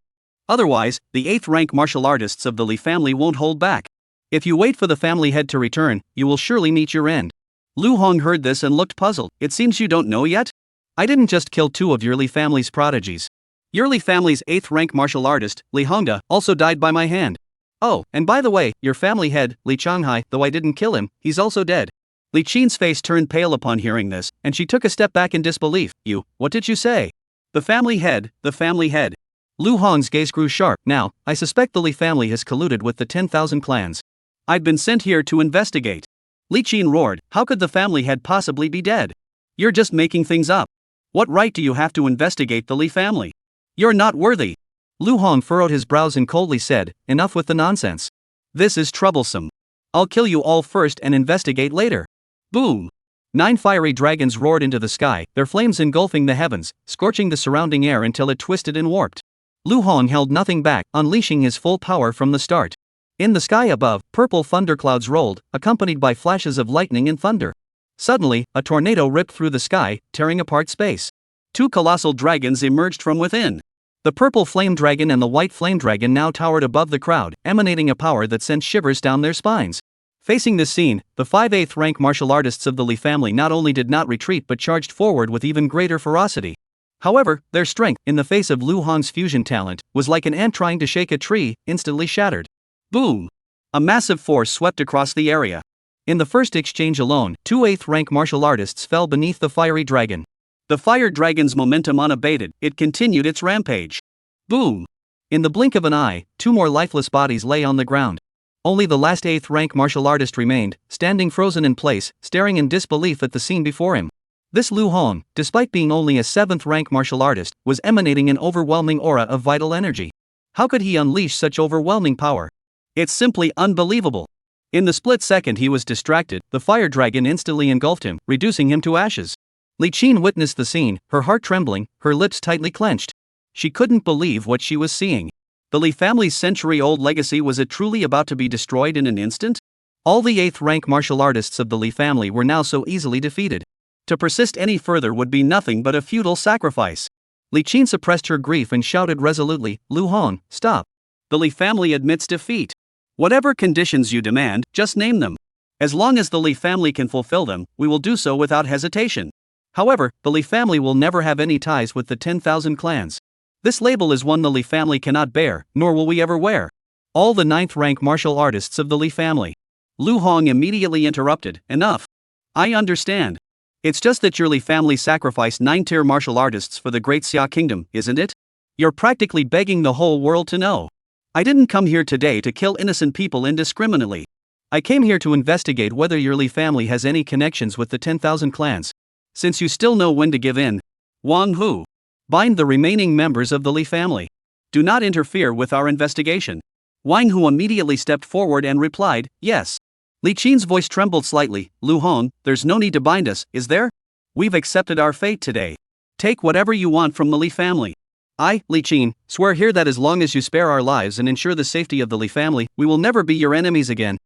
Otherwise, the 8th-rank martial artists of the Li family won't hold back. If you wait for the family head to return, you will surely meet your end. Lu Hong heard this and looked puzzled. It seems you don't know yet? I didn't just kill 2 of your Li family's prodigies. Your Li family's 8th-rank martial artist, Li Hongda, also died by my hand. Oh, and by the way, your family head, Li Changhai, though I didn't kill him, he's also dead. Li Qin's face turned pale upon hearing this, and she took a step back in disbelief. What did you say? The family head, the family head. Lu Hong's gaze grew sharp. Now, I suspect the Li family has colluded with the 10,000 clans. I've been sent here to investigate. Li Qin roared, how could the family head possibly be dead? You're just making things up. What right do you have to investigate the Li family? You're not worthy. Lu Hong furrowed his brows and coldly said, enough with the nonsense. This is troublesome. I'll kill you all first and investigate later. Boom! 9 fiery dragons roared into the sky, their flames engulfing the heavens, scorching the surrounding air until it twisted and warped. Lu Hong held nothing back, unleashing his full power from the start. In the sky above, purple thunderclouds rolled, accompanied by flashes of lightning and thunder. Suddenly, a tornado ripped through the sky, tearing apart space. 2 colossal dragons emerged from within. The purple flame dragon and the white flame dragon now towered above the crowd, emanating a power that sent shivers down their spines. Facing this scene, the 5 8th-rank martial artists of the Li family not only did not retreat but charged forward with even greater ferocity. However, their strength, in the face of Lu Hong's fusion talent, was like an ant trying to shake a tree, instantly shattered. Boom! A massive force swept across the area. In the first exchange alone, 2 8th-rank martial artists fell beneath the fiery dragon. The fire dragon's momentum unabated, it continued its rampage. Boom! In the blink of an eye, 2 more lifeless bodies lay on the ground. Only the last 8th-rank martial artist remained, standing frozen in place, staring in disbelief at the scene before him. This Lu Hong, despite being only a 7th-rank martial artist, was emanating an overwhelming aura of vital energy. How could he unleash such overwhelming power? It's simply unbelievable. In the split second he was distracted, the fire dragon instantly engulfed him, reducing him to ashes. Li Qin witnessed the scene, her heart trembling, her lips tightly clenched. She couldn't believe what she was seeing. The Li family's century-old legacy, was it truly about to be destroyed in an instant? All the 8th-rank martial artists of the Li family were now so easily defeated. To persist any further would be nothing but a futile sacrifice. Li Qin suppressed her grief and shouted resolutely, Lu Hong, stop. The Li family admits defeat. Whatever conditions you demand, just name them. As long as the Li family can fulfill them, we will do so without hesitation. However, the Li family will never have any ties with the 10,000 clans. This label is one the Li family cannot bear, nor will we ever wear. All the 9th-rank martial artists of the Li family. Lu Hong immediately interrupted, enough. I understand. It's just that your Li family sacrificed 9-tier martial artists for the Great Xia Kingdom, isn't it? You're practically begging the whole world to know. I didn't come here today to kill innocent people indiscriminately. I came here to investigate whether your Li family has any connections with the 10,000 clans. Since you still know when to give in, Wang Hu, bind the remaining members of the Li family. Do not interfere with our investigation. Wang Hu immediately stepped forward and replied, yes. Li Qin's voice trembled slightly. Lu Hong, there's no need to bind us, is there? We've accepted our fate today. Take whatever you want from the Li family. I, Li Qin, swear here that as long as you spare our lives and ensure the safety of the Li family, we will never be your enemies again.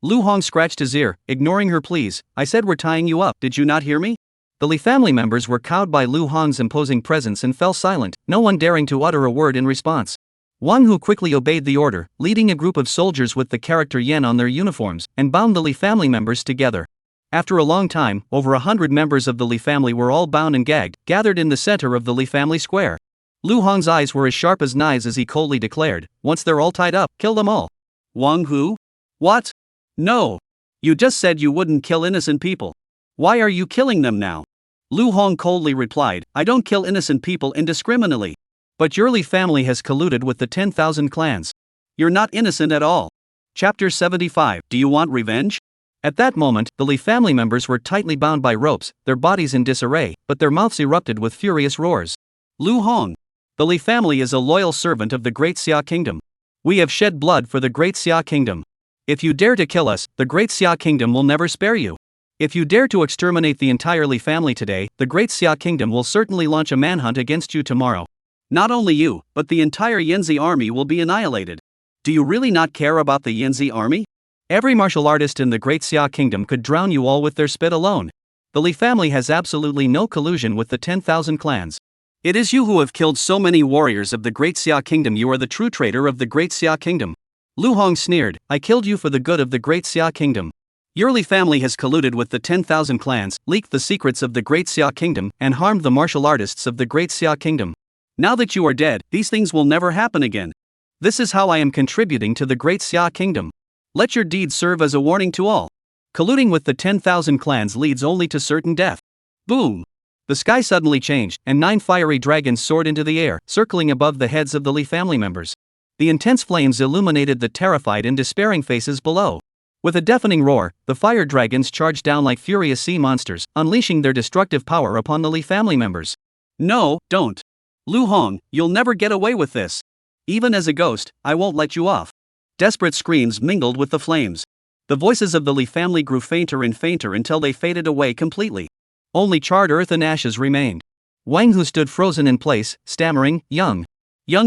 Lu Hong scratched his ear, ignoring her pleas. I said we're tying you up, did you not hear me? The Li family members were cowed by Lu Hong's imposing presence and fell silent, no one daring to utter a word in response. Wang Hu quickly obeyed the order, leading a group of soldiers with the character Yen on their uniforms, and bound the Li family members together. After a long time, over 100 members of the Li family were all bound and gagged, gathered in the center of the Li family square. Lu Hong's eyes were as sharp as knives as he coldly declared, "Once they're all tied up, kill them all." Wang Hu? What? No. You just said you wouldn't kill innocent people. Why are you killing them now? Lu Hong coldly replied, "I don't kill innocent people indiscriminately. But your Li family has colluded with the 10,000 clans. You're not innocent at all." Chapter 75. Do you want revenge? At that moment, the Li family members were tightly bound by ropes, their bodies in disarray, but their mouths erupted with furious roars. Lu Hong. The Li family is a loyal servant of the Great Xia Kingdom. We have shed blood for the Great Xia Kingdom. If you dare to kill us, the Great Xia Kingdom will never spare you. If you dare to exterminate the entire Li family today, the Great Xia Kingdom will certainly launch a manhunt against you tomorrow. Not only you, but the entire Yanzi army will be annihilated. Do you really not care about the Yanzi army? Every martial artist in the Great Xia Kingdom could drown you all with their spit alone. The Li family has absolutely no collusion with the 10,000 clans. It is you who have killed so many warriors of the Great Xia Kingdom. You are the true traitor of the Great Xia Kingdom. Lu Hong sneered, "I killed you for the good of the Great Xia Kingdom. Your Li family has colluded with the 10,000 clans, leaked the secrets of the Great Xia Kingdom, and harmed the martial artists of the Great Xia Kingdom. Now that you are dead, these things will never happen again. This is how I am contributing to the Great Xia Kingdom. Let your deeds serve as a warning to all. Colluding with the 10,000 clans leads only to certain death." Boom! The sky suddenly changed, and 9 fiery dragons soared into the air, circling above the heads of the Li family members. The intense flames illuminated the terrified and despairing faces below. With a deafening roar, the fire dragons charged down like furious sea monsters, unleashing their destructive power upon the Li family members. "No, don't. Lu Hong, you'll never get away with this. Even as a ghost, I won't let you off." Desperate screams mingled with the flames. The voices of the Li family grew fainter and fainter until they faded away completely. Only charred earth and ashes remained. Wang Hu stood frozen in place, stammering, Young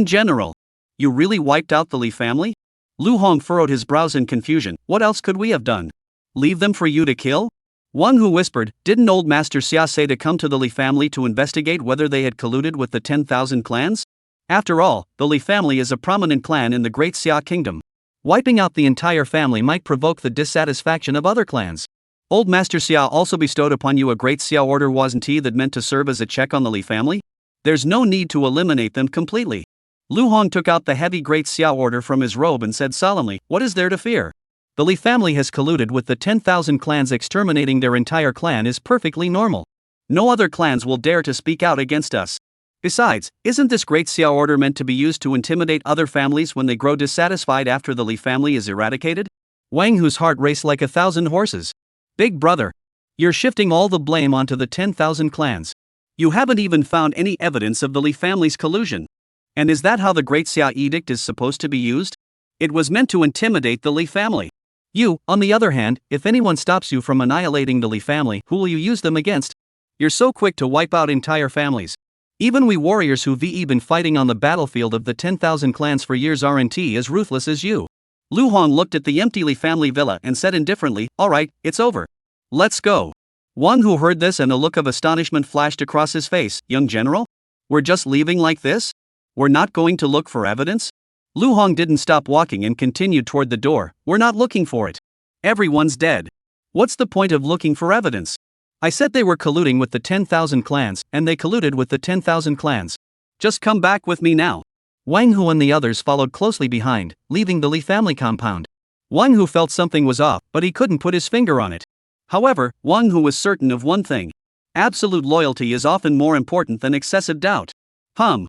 General. You really wiped out the Li family?" Lu Hong furrowed his brows in confusion. "What else could we have done? Leave them for you to kill?" Wang Hu whispered, "Didn't old Master Xia say to come to the Li family to investigate whether they had colluded with the 10,000 clans? After all, the Li family is a prominent clan in the Great Xia Kingdom. Wiping out the entire family might provoke the dissatisfaction of other clans. Old Master Xia also bestowed upon you a Great Xia order, wasn't he, that meant to serve as a check on the Li family? There's no need to eliminate them completely." Lu Hong took out the heavy Great Xia order from his robe and said solemnly, "What is there to fear? The Li family has colluded with the 10,000 clans. Exterminating their entire clan is perfectly normal. No other clans will dare to speak out against us. Besides, isn't this Great Xia order meant to be used to intimidate other families when they grow dissatisfied after the Li family is eradicated?" Wang Hu's heart raced like 1,000 horses. "Big brother, you're shifting all the blame onto the 10,000 clans. You haven't even found any evidence of the Li family's collusion. And is that how the Great Xia edict is supposed to be used? It was meant to intimidate the Li family. You, on the other hand, if anyone stops you from annihilating the Li family, who will you use them against? You're so quick to wipe out entire families. Even we warriors who've been fighting on the battlefield of the 10,000 clans for years aren't as ruthless as you." Lu Hong looked at the empty Li family villa and said indifferently, "All right, it's over. Let's go." Wang Hu heard this and a look of astonishment flashed across his face. "Young General? We're just leaving like this? We're not going to look for evidence?" Lu Hong didn't stop walking and continued toward the door. "We're not looking for it. Everyone's dead. What's the point of looking for evidence? I said they were colluding with the 10,000 clans, and they colluded with the 10,000 clans. Just come back with me now." Wang Hu and the others followed closely behind, leaving the Li family compound. Wang Hu felt something was off, but he couldn't put his finger on it. However, Wang Hu was certain of one thing. Absolute loyalty is often more important than excessive doubt. Hum.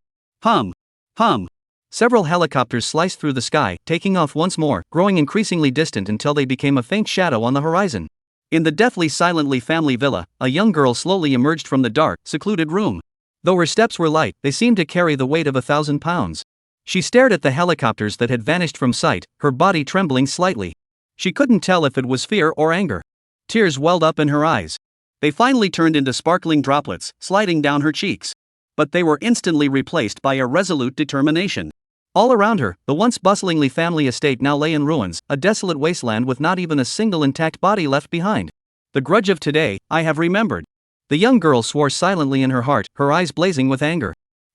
Several helicopters sliced through the sky, taking off once more, growing increasingly distant until they became a faint shadow on the horizon. In the deathly silent Li family villa, a young girl slowly emerged from the dark, secluded room. Though her steps were light, they seemed to carry the weight of 1,000 pounds. She stared at the helicopters that had vanished from sight, her body trembling slightly. She couldn't tell if it was fear or anger. Tears welled up in her eyes. They finally turned into sparkling droplets, sliding down her cheeks. But they were instantly replaced by a resolute determination. All around her, the once bustling Li family estate now lay in ruins, a desolate wasteland with not even a single intact body left behind. "The grudge of today, I have remembered." The young girl swore silently in her heart, her eyes blazing with anger.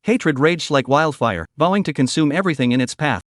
Hatred raged like wildfire, vowing to consume everything in its path.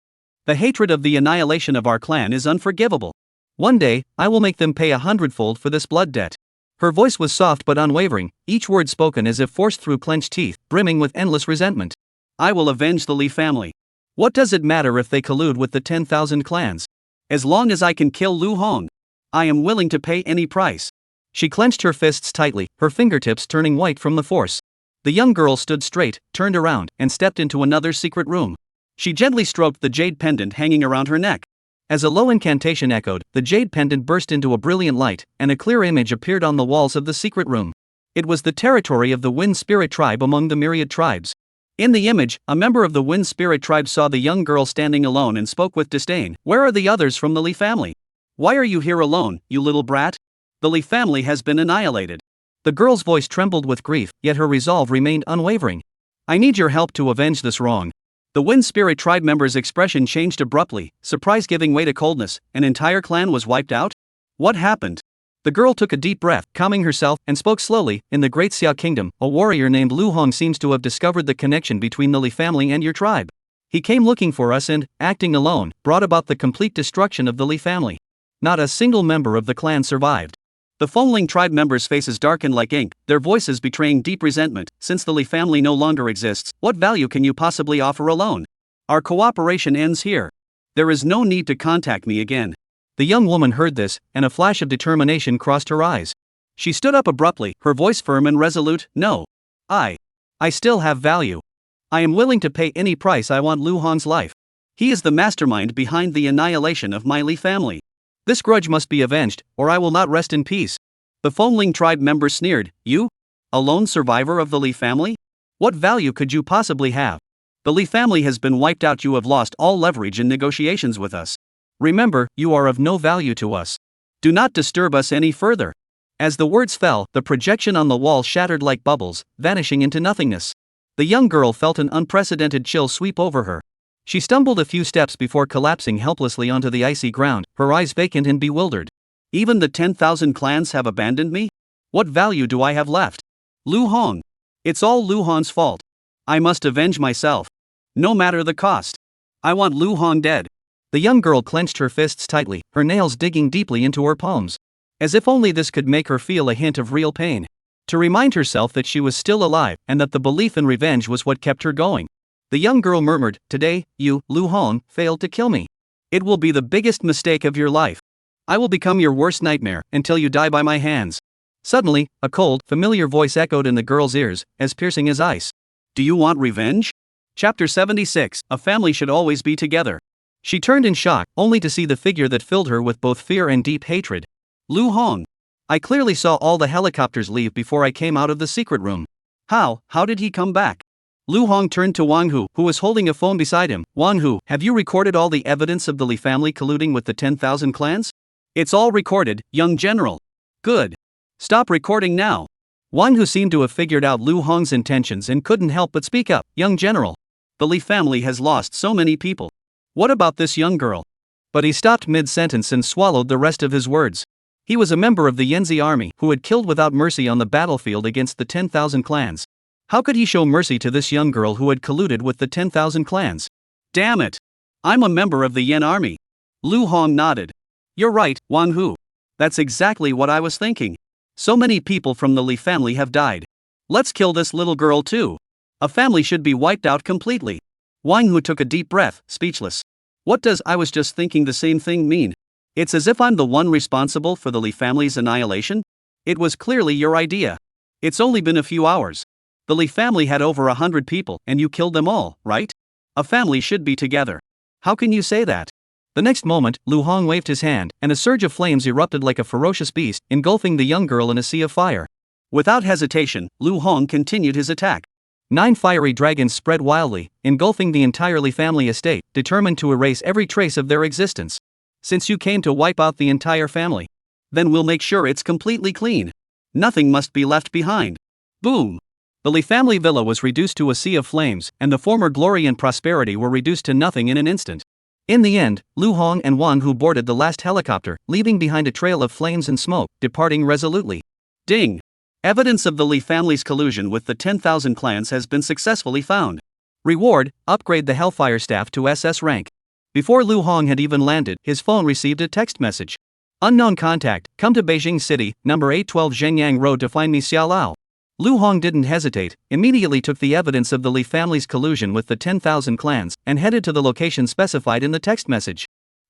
The hatred of the annihilation of our clan is unforgivable. One day, I will make them pay 100-fold for this blood debt. Her voice was soft but unwavering, each word spoken as if forced through clenched teeth, brimming with endless resentment. I will avenge the Li family. What does it matter if they collude with the 10,000 clans? As long as I can kill Lu Hong, I am willing to pay any price. She clenched her fists tightly, her fingertips turning white from the force. The young girl stood straight, turned around, and stepped into another secret room. She gently stroked the jade pendant hanging around her neck. As a low incantation echoed, the jade pendant burst into a brilliant light, and a clear image appeared on the walls of the secret room. It was the territory of the Wind Spirit tribe among the myriad tribes. In the image, a member of the Wind Spirit tribe saw the young girl standing alone and spoke with disdain. Where are the others from the Li family? Why are you here alone, you little brat? The Li family has been annihilated. The girl's voice trembled with grief, yet her resolve remained unwavering. I need your help to avenge this wrong. The Wind Spirit tribe member's expression changed abruptly, surprise giving way to coldness. An entire clan was wiped out? What happened? The girl took a deep breath, calming herself, and spoke slowly. In the Great Xia Kingdom, a warrior named Lu Hong seems to have discovered the connection between the Li family and your tribe. He came looking for us and, acting alone, brought about the complete destruction of the Li family. Not a single member of the clan survived. The Fengling tribe members' faces darkened like ink, their voices betraying deep resentment. Since the Li family no longer exists, what value can you possibly offer alone? Our cooperation ends here. There is no need to contact me again. The young woman heard this, and a flash of determination crossed her eyes. She stood up abruptly, her voice firm and resolute. No. I still have value. I am willing to pay any price. I want Lu Hong's life. He is the mastermind behind the annihilation of my Li family. This grudge must be avenged, or I will not rest in peace. The Fengling tribe member sneered. You? A lone survivor of the Li family? What value could you possibly have? The Li family has been wiped out. You have lost all leverage in negotiations with us. Remember, you are of no value to us. Do not disturb us any further. As the words fell, the projection on the wall shattered like bubbles, vanishing into nothingness. The young girl felt an unprecedented chill sweep over her. She stumbled a few steps before collapsing helplessly onto the icy ground, her eyes vacant and bewildered. Even the 10,000 clans have abandoned me? What value do I have left? Lu Hong. It's all Lu Hong's fault. I must avenge myself. No matter the cost. I want Lu Hong dead. The young girl clenched her fists tightly, her nails digging deeply into her palms. As if only this could make her feel a hint of real pain. To remind herself that she was still alive, and that the belief in revenge was what kept her going. The young girl murmured, today, you, Lu Hong, failed to kill me. It will be the biggest mistake of your life. I will become your worst nightmare, until you die by my hands. Suddenly, a cold, familiar voice echoed in the girl's ears, as piercing as ice. Do you want revenge? Chapter 76, A family should always be together. She turned in shock, only to see the figure that filled her with both fear and deep hatred. Lu Hong. I clearly saw all the helicopters leave before I came out of the secret room. How did he come back? Lu Hong turned to Wang Hu, who was holding a phone beside him. Wang Hu, have you recorded all the evidence of the Li family colluding with the 10,000 clans? It's all recorded, young general. Good. Stop recording now. Wang Hu seemed to have figured out Lu Hong's intentions and couldn't help but speak up. Young general. The Li family has lost so many people. What about this young girl? But he stopped mid-sentence and swallowed the rest of his words. He was a member of the Yanzi army who had killed without mercy on the battlefield against the 10,000 clans. How could he show mercy to this young girl who had colluded with the 10,000 clans? Damn it! I'm a member of the Yan army. Lu Hong nodded. You're right, Wang Hu. That's exactly what I was thinking. So many people from the Li family have died. Let's kill this little girl too. A family should be wiped out completely. Wang Hu took a deep breath, speechless. What does I was just thinking the same thing mean? It's as if I'm the one responsible for the Li family's annihilation? It was clearly your idea. It's only been a few hours. The Li family had over 100 people, and you killed them all, right? A family should be together. How can you say that? The next moment, Lu Hong waved his hand, and a surge of flames erupted like a ferocious beast, engulfing the young girl in a sea of fire. Without hesitation, Lu Hong continued his attack. 9 fiery dragons spread wildly, engulfing the entire Li family estate, determined to erase every trace of their existence. Since you came to wipe out the entire family, then we'll make sure it's completely clean. Nothing must be left behind. Boom! The Li family villa was reduced to a sea of flames, and the former glory and prosperity were reduced to nothing in an instant. In the end, Lu Hong and Wang Hu boarded the last helicopter, leaving behind a trail of flames and smoke, departing resolutely. Ding! Evidence of the Li family's collusion with the 10,000 clans has been successfully found. Reward, upgrade the Hellfire Staff to SS rank. Before Lu Hong had even landed, his phone received a text message. Unknown contact, come to Beijing City, number 812 Zhengyang Road to find me Xiao Lao. Lu Hong didn't hesitate, immediately took the evidence of the Li family's collusion with the 10,000 clans, and headed to the location specified in the text message.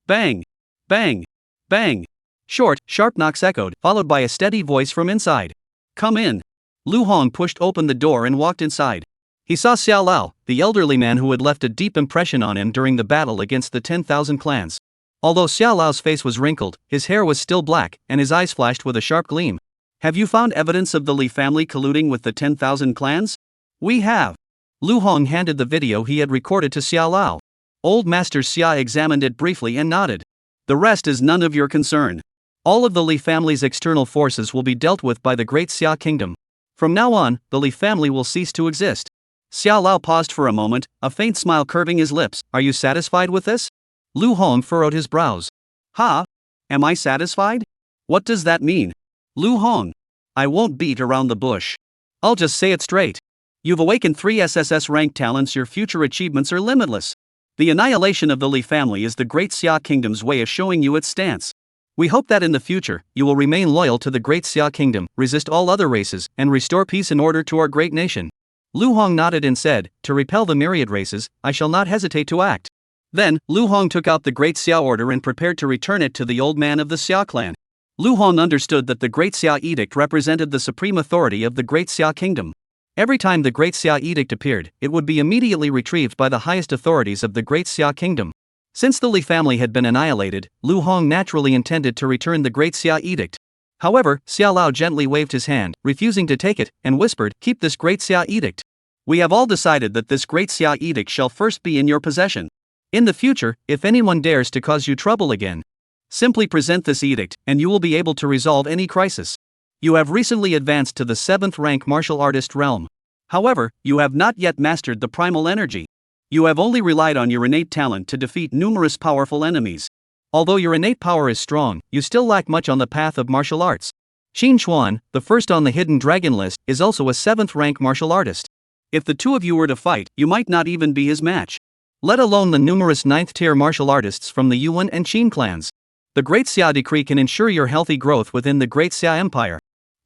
Bang! Bang! Bang! Short, sharp knocks echoed, followed by a steady voice from inside. Come in. Lu Hong pushed open the door and walked inside. He saw Xiao Lao, the elderly man who had left a deep impression on him during the battle against the 10,000 clans. Although Xiao Lao's face was wrinkled, his hair was still black, and his eyes flashed with a sharp gleam. Have you found evidence of the Li family colluding with the 10,000 clans? We have. Lu Hong handed the video he had recorded to Xiao Lao. Old Master Xia examined it briefly and nodded. The rest is none of your concern. All of the Li family's external forces will be dealt with by the Great Xia Kingdom. From now on, the Li family will cease to exist. Xiao Lao paused for a moment, a faint smile curving his lips. Are you satisfied with this? Lu Hong furrowed his brows. Ha? Am I satisfied? What does that mean? Lu Hong. I won't beat around the bush. I'll just say it straight. You've awakened 3 SSS rank talents, your future achievements are limitless. The annihilation of the Li family is the Great Xia Kingdom's way of showing you its stance. We hope that in the future, you will remain loyal to the Great Xia Kingdom, resist all other races, and restore peace and order to our great nation. Lu Hong nodded and said, to repel the myriad races, I shall not hesitate to act. Then, Lu Hong took out the Great Xia Order and prepared to return it to the old man of the Xia clan. Lu Hong understood that the Great Xia Edict represented the supreme authority of the Great Xia Kingdom. Every time the Great Xia Edict appeared, it would be immediately retrieved by the highest authorities of the Great Xia Kingdom. Since the Li family had been annihilated, Lu Hong naturally intended to return the Great Xia Edict. However, Xiao Lao gently waved his hand, refusing to take it, and whispered, keep this Great Xia Edict. We have all decided that this Great Xia Edict shall first be in your possession. In the future, if anyone dares to cause you trouble again, simply present this edict, and you will be able to resolve any crisis. You have recently advanced to the 7th rank martial artist realm. However, you have not yet mastered the primal energy. You have only relied on your innate talent to defeat numerous powerful enemies. Although your innate power is strong, you still lack much on the path of martial arts. Xin Chuan, the first on the hidden dragon list, is also a 7th rank martial artist. If the two of you were to fight, you might not even be his match. Let alone the numerous 9th tier martial artists from the Yuan and Qin clans. The Great Xia Decree can ensure your healthy growth within the Great Xia Empire.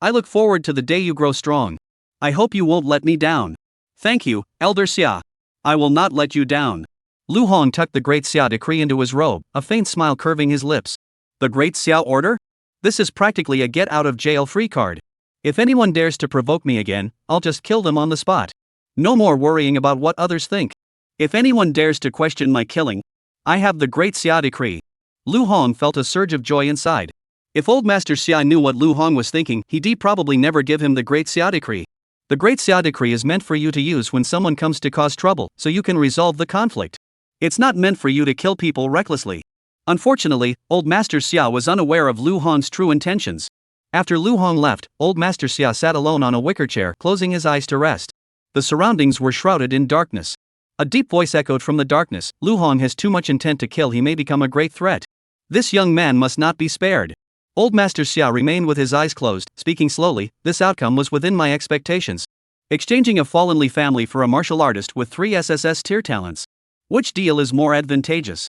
I look forward to the day you grow strong. I hope you won't let me down. Thank you, Elder Xia. I will not let you down. Lu Hong tucked the Great Xia Decree into his robe, a faint smile curving his lips. The Great Xia Order? This is practically a get-out-of-jail-free card. If anyone dares to provoke me again, I'll just kill them on the spot. No more worrying about what others think. If anyone dares to question my killing, I have the Great Xia Decree. Lu Hong felt a surge of joy inside. If Old Master Xia knew what Lu Hong was thinking, he'd probably never give him the Great Xia Decree. The Great Xia Decree is meant for you to use when someone comes to cause trouble, so you can resolve the conflict. It's not meant for you to kill people recklessly. Unfortunately, Old Master Xia was unaware of Lu Hong's true intentions. After Lu Hong left, Old Master Xia sat alone on a wicker chair, closing his eyes to rest. The surroundings were shrouded in darkness. A deep voice echoed from the darkness, Lu Hong has too much intent to kill, he may become a great threat. This young man must not be spared. Old Master Xia remained with his eyes closed, speaking slowly, this outcome was within my expectations. Exchanging a fallen Li family for a martial artist with 3 SSS tier talents. Which deal is more advantageous?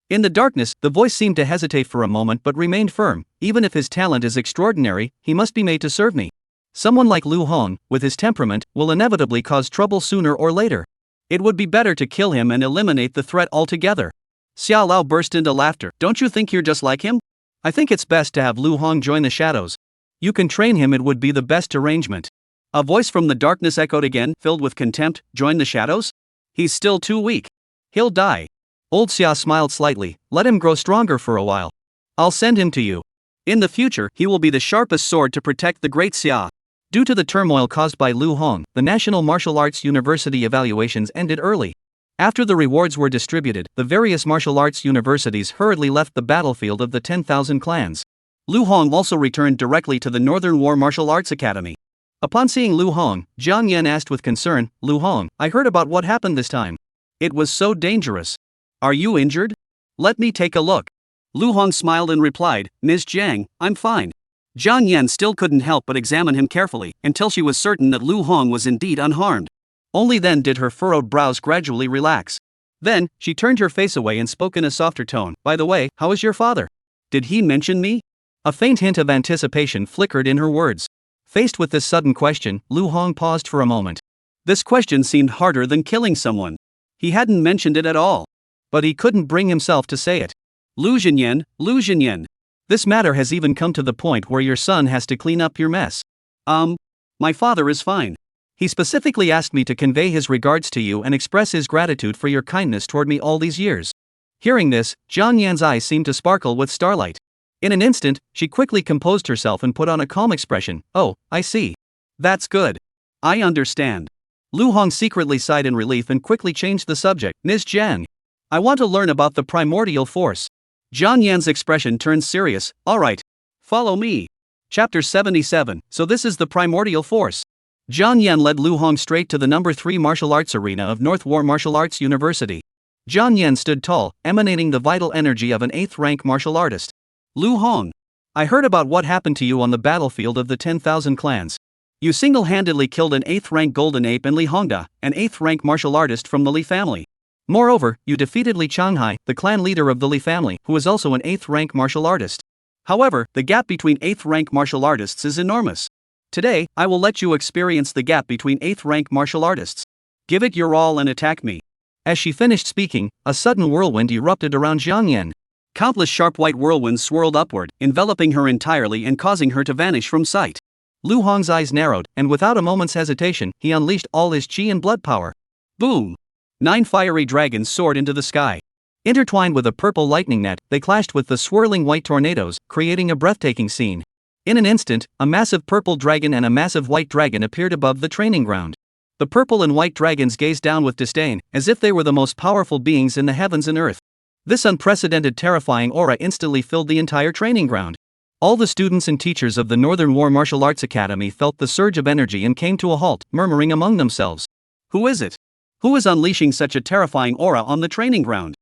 In the darkness, the voice seemed to hesitate for a moment but remained firm. Even if his talent is extraordinary, he must be made to serve me. Someone like Lu Hong, with his temperament, will inevitably cause trouble sooner or later. It would be better to kill him and eliminate the threat altogether. Xiao Lao burst into laughter. Don't you think you're just like him? I think it's best to have Lu Hong join the shadows. You can train him, it would be the best arrangement. A voice from the darkness echoed again, filled with contempt, join the shadows? He's still too weak. He'll die. Old Xia smiled slightly, let him grow stronger for a while. I'll send him to you. In the future, he will be the sharpest sword to protect the Great Xia. Due to the turmoil caused by Lu Hong, the National Martial Arts University evaluations ended early. After the rewards were distributed, the various martial arts universities hurriedly left the battlefield of the 10,000 clans. Lu Hong also returned directly to the Northern War Martial Arts Academy. Upon seeing Lu Hong, Jiang Yan asked with concern, Lu Hong, I heard about what happened this time. It was so dangerous. Are you injured? Let me take a look. Lu Hong smiled and replied, Ms. Jiang, I'm fine. Jiang Yan still couldn't help but examine him carefully, until she was certain that Lu Hong was indeed unharmed. Only then did her furrowed brows gradually relax. Then, she turned her face away and spoke in a softer tone. By the way, how is your father? Did he mention me? A faint hint of anticipation flickered in her words. Faced with this sudden question, Lu Hong paused for a moment. This question seemed harder than killing someone. He hadn't mentioned it at all. But he couldn't bring himself to say it. Lu Jinyan. This matter has even come to the point where your son has to clean up your mess. My father is fine. He specifically asked me to convey his regards to you and express his gratitude for your kindness toward me all these years. Hearing this, Jiang Yan's eyes seemed to sparkle with starlight. In an instant, she quickly composed herself and put on a calm expression. Oh, I see. That's good. I understand. Lu Hong secretly sighed in relief and quickly changed the subject. Ms. Jiang, I want to learn about the primordial force. Jiang Yan's expression turned serious. Alright. Follow me. Chapter 77. So this is the primordial force. Jiang Yan led Lu Hong straight to the number 3 martial arts arena of North War Martial Arts University. Jiang Yan stood tall, emanating the vital energy of an 8th rank martial artist. Lu Hong, I heard about what happened to you on the battlefield of the 10,000 clans. You single-handedly killed an 8th rank golden ape and Li Hongda, an 8th rank martial artist from the Li family. Moreover, you defeated Li Changhai, the clan leader of the Li family, who is also an 8th rank martial artist. However, the gap between 8th rank martial artists is enormous. Today, I will let you experience the gap between 8th rank martial artists. Give it your all and attack me. As she finished speaking, a sudden whirlwind erupted around Jiang Yan. Countless sharp white whirlwinds swirled upward, enveloping her entirely and causing her to vanish from sight. Lu Hong's eyes narrowed, and without a moment's hesitation, he unleashed all his chi and blood power. Boom! 9 fiery dragons soared into the sky. Intertwined with a purple lightning net, they clashed with the swirling white tornadoes, creating a breathtaking scene. In an instant, a massive purple dragon and a massive white dragon appeared above the training ground. The purple and white dragons gazed down with disdain, as if they were the most powerful beings in the heavens and earth. This unprecedented terrifying aura instantly filled the entire training ground. All the students and teachers of the Northern War Martial Arts Academy felt the surge of energy and came to a halt, murmuring among themselves. Who is it? Who is unleashing such a terrifying aura on the training ground?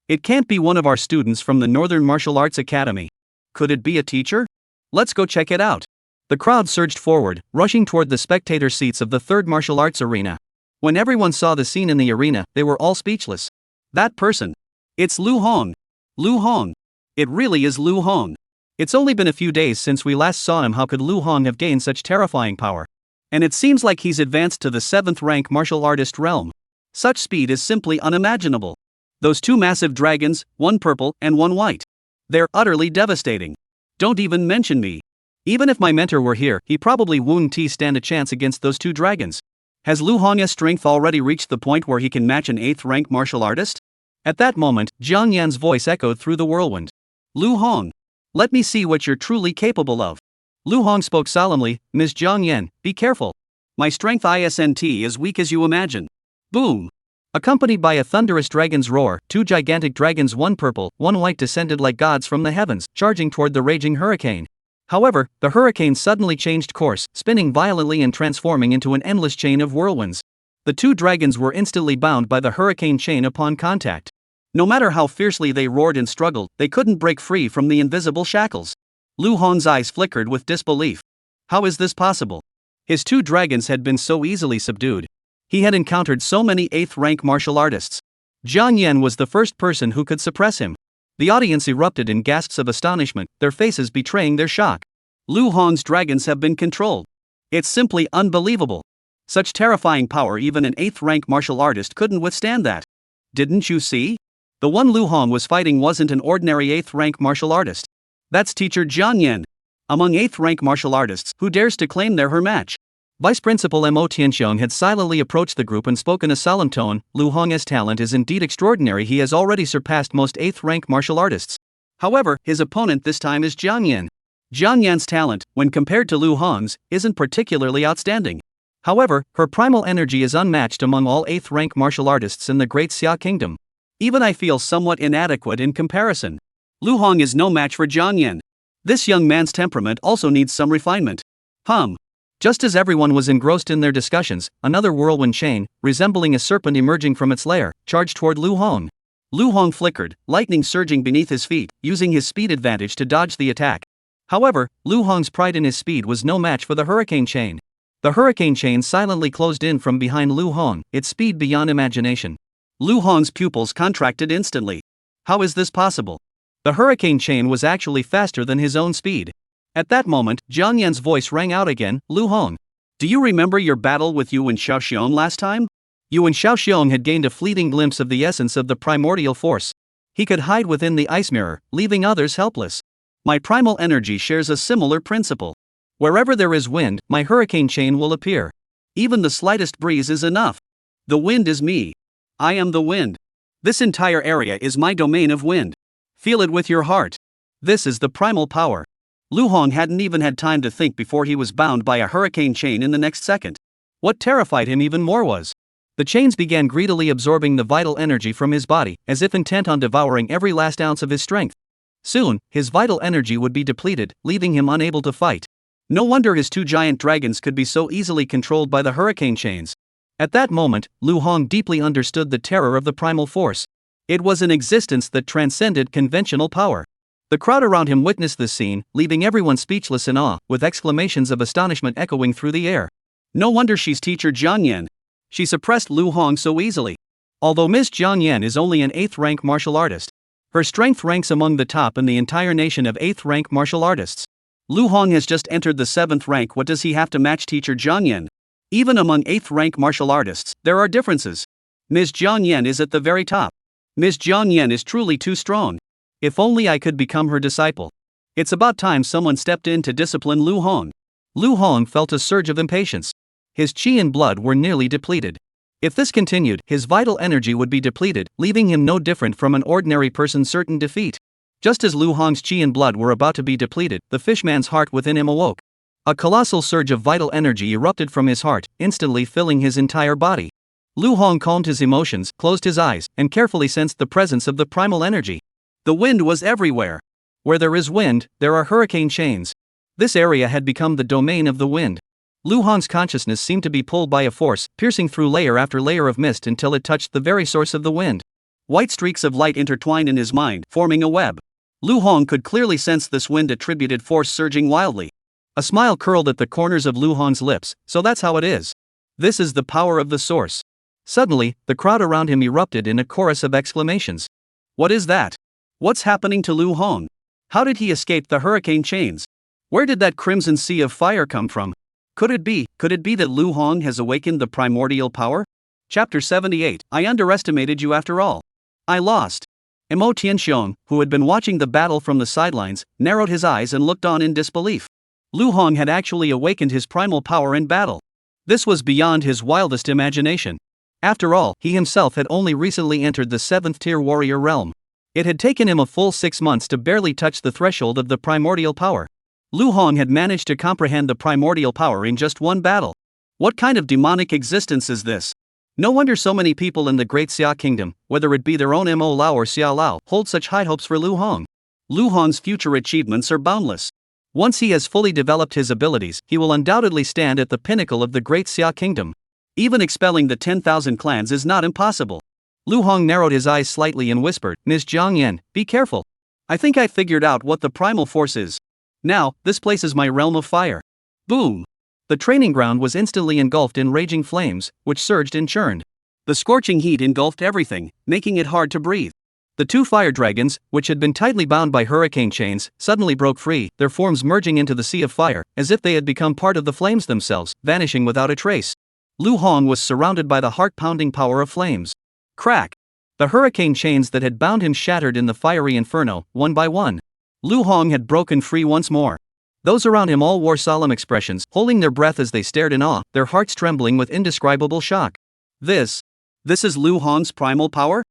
It can't be one of our students from the Northern Martial Arts Academy. Could it be a teacher? Let's go check it out. The crowd surged forward, rushing toward the spectator seats of the 3rd martial arts arena. When everyone saw the scene in the arena, they were all speechless. That person. It's Lu Hong. Lu Hong. It really is Lu Hong. It's only been a few days since we last saw him. How could Lu Hong have gained such terrifying power? And it seems like he's advanced to the 7th rank martial artist realm. Such speed is simply unimaginable. Those 2 massive dragons, one purple and one white. They're utterly devastating. Don't even mention me. Even if my mentor were here, he probably wouldn't stand a chance against those 2 dragons. Has Lu Hong's strength already reached the point where he can match an 8th rank martial artist? At that moment, Jiang Yan's voice echoed through the whirlwind. Lu Hong, let me see what you're truly capable of. Lu Hong spoke solemnly. Ms. Jiang Yan, be careful. My strength isn't as weak as you imagine. Boom! Accompanied by a thunderous dragon's roar, 2 gigantic dragons, one purple, one white, descended like gods from the heavens, charging toward the raging hurricane. However, the hurricane suddenly changed course, spinning violently and transforming into an endless chain of whirlwinds. The 2 dragons were instantly bound by the hurricane chain upon contact. No matter how fiercely they roared and struggled, they couldn't break free from the invisible shackles. Lu Hong's eyes flickered with disbelief. How is this possible? His 2 dragons had been so easily subdued. He had encountered so many 8th rank martial artists. Jiang Yan was the first person who could suppress him. The audience erupted in gasps of astonishment, their faces betraying their shock. Lu Hong's dragons have been controlled. It's simply unbelievable. Such terrifying power, even an 8th rank martial artist couldn't withstand that. Didn't you see? The one Lu Hong was fighting wasn't an ordinary 8th rank martial artist. That's teacher Jiang Yan. Among 8th rank martial artists, who dares to claim they're her match? Vice Principal Mo Tianxiong had silently approached the group and spoke in a solemn tone. Lu Hong's talent is indeed extraordinary. He has already surpassed most 8th rank martial artists. However, his opponent this time is Jiang Yan. Jiang Yan's talent, when compared to Lu Hong's, isn't particularly outstanding. However, her primal energy is unmatched among all 8th rank martial artists in the Great Xia Kingdom. Even I feel somewhat inadequate in comparison. Lu Hong is no match for Jiang Yan. This young man's temperament also needs some refinement. Just as everyone was engrossed in their discussions, another whirlwind chain, resembling a serpent emerging from its lair, charged toward Lu Hong. Lu Hong flickered, lightning surging beneath his feet, using his speed advantage to dodge the attack. However, Lu Hong's pride in his speed was no match for the hurricane chain. The hurricane chain silently closed in from behind Lu Hong, its speed beyond imagination. Lu Hong's pupils contracted instantly. How is this possible? The hurricane chain was actually faster than his own speed. At that moment, Jiang Yan's voice rang out again. Lu Hong, do you remember your battle with Yuan Shaoxiong last time? Yuan Shaoxiong had gained a fleeting glimpse of the essence of the primordial force. He could hide within the ice mirror, leaving others helpless. My primal energy shares a similar principle. Wherever there is wind, my hurricane chain will appear. Even the slightest breeze is enough. The wind is me. I am the wind. This entire area is my domain of wind. Feel it with your heart. This is the primal power. Lu Hong hadn't even had time to think before he was bound by a hurricane chain in the next second. What terrified him even more was the chains began greedily absorbing the vital energy from his body, as if intent on devouring every last ounce of his strength. Soon, his vital energy would be depleted, leaving him unable to fight. No wonder his two giant dragons could be so easily controlled by the hurricane chains. At that moment, Lu Hong deeply understood the terror of the primal force. It was an existence that transcended conventional power. The crowd around him witnessed this scene, leaving everyone speechless in awe, with exclamations of astonishment echoing through the air. No wonder she's teacher Jiang Yan. She suppressed Lu Hong so easily. Although Ms. Jiang Yan is only an 8th rank martial artist, her strength ranks among the top in the entire nation of 8th rank martial artists. Lu Hong has just entered the 7th rank. What does he have to match teacher Jiang Yan? Even among 8th rank martial artists, there are differences. Ms. Jiang Yan is at the very top. Ms. Jiang Yan is truly too strong. If only I could become her disciple. It's about time someone stepped in to discipline Lu Hong. Lu Hong felt a surge of impatience. His qi and blood were nearly depleted. If this continued, his vital energy would be depleted, leaving him no different from an ordinary person's certain defeat. Just as Lu Hong's qi and blood were about to be depleted, the fishman's heart within him awoke. A colossal surge of vital energy erupted from his heart, instantly filling his entire body. Lu Hong calmed his emotions, closed his eyes, and carefully sensed the presence of the primal energy. The wind was everywhere. Where there is wind, there are hurricane chains. This area had become the domain of the wind. Lu Hong's consciousness seemed to be pulled by a force, piercing through layer after layer of mist until it touched the very source of the wind. White streaks of light intertwined in his mind, forming a web. Lu Hong could clearly sense this wind-attributed force surging wildly. A smile curled at the corners of Lu Hong's lips. So that's how it is. This is the power of the source. Suddenly, the crowd around him erupted in a chorus of exclamations. What is that? What's happening to Lu Hong? How did he escape the hurricane chains? Where did that crimson sea of fire come from? Could it be that Lu Hong has awakened the primordial power? Chapter 78. I underestimated you after all. I lost. Mo Tianxiong, who had been watching the battle from the sidelines, narrowed his eyes and looked on in disbelief. Lu Hong had actually awakened his primal power in battle. This was beyond his wildest imagination. After all, he himself had only recently entered the 7th-tier warrior realm. It had taken him a full 6 months to barely touch the threshold of the primordial power. Lu Hong had managed to comprehend the primordial power in just one battle. What kind of demonic existence is this? No wonder so many people in the Great Xia Kingdom, whether it be their own Mo Lao or Xia Lao, hold such high hopes for Lu Hong. Lu Hong's future achievements are boundless. Once he has fully developed his abilities, he will undoubtedly stand at the pinnacle of the Great Xia Kingdom. Even expelling the 10,000 clans is not impossible. Lu Hong narrowed his eyes slightly and whispered, Ms. Jiang Yan, be careful. I think I figured out what the primal force is. Now, this place is my realm of fire. Boom! The training ground was instantly engulfed in raging flames, which surged and churned. The scorching heat engulfed everything, making it hard to breathe. The two fire dragons, which had been tightly bound by hurricane chains, suddenly broke free, their forms merging into the sea of fire, as if they had become part of the flames themselves, vanishing without a trace. Lu Hong was surrounded by the heart-pounding power of flames. Crack! The hurricane chains that had bound him shattered in the fiery inferno, one by one. Lu Hong had broken free once more. Those around him all wore solemn expressions, holding their breath as they stared in awe, their hearts trembling with indescribable shock. This is Lu Hong's primal power?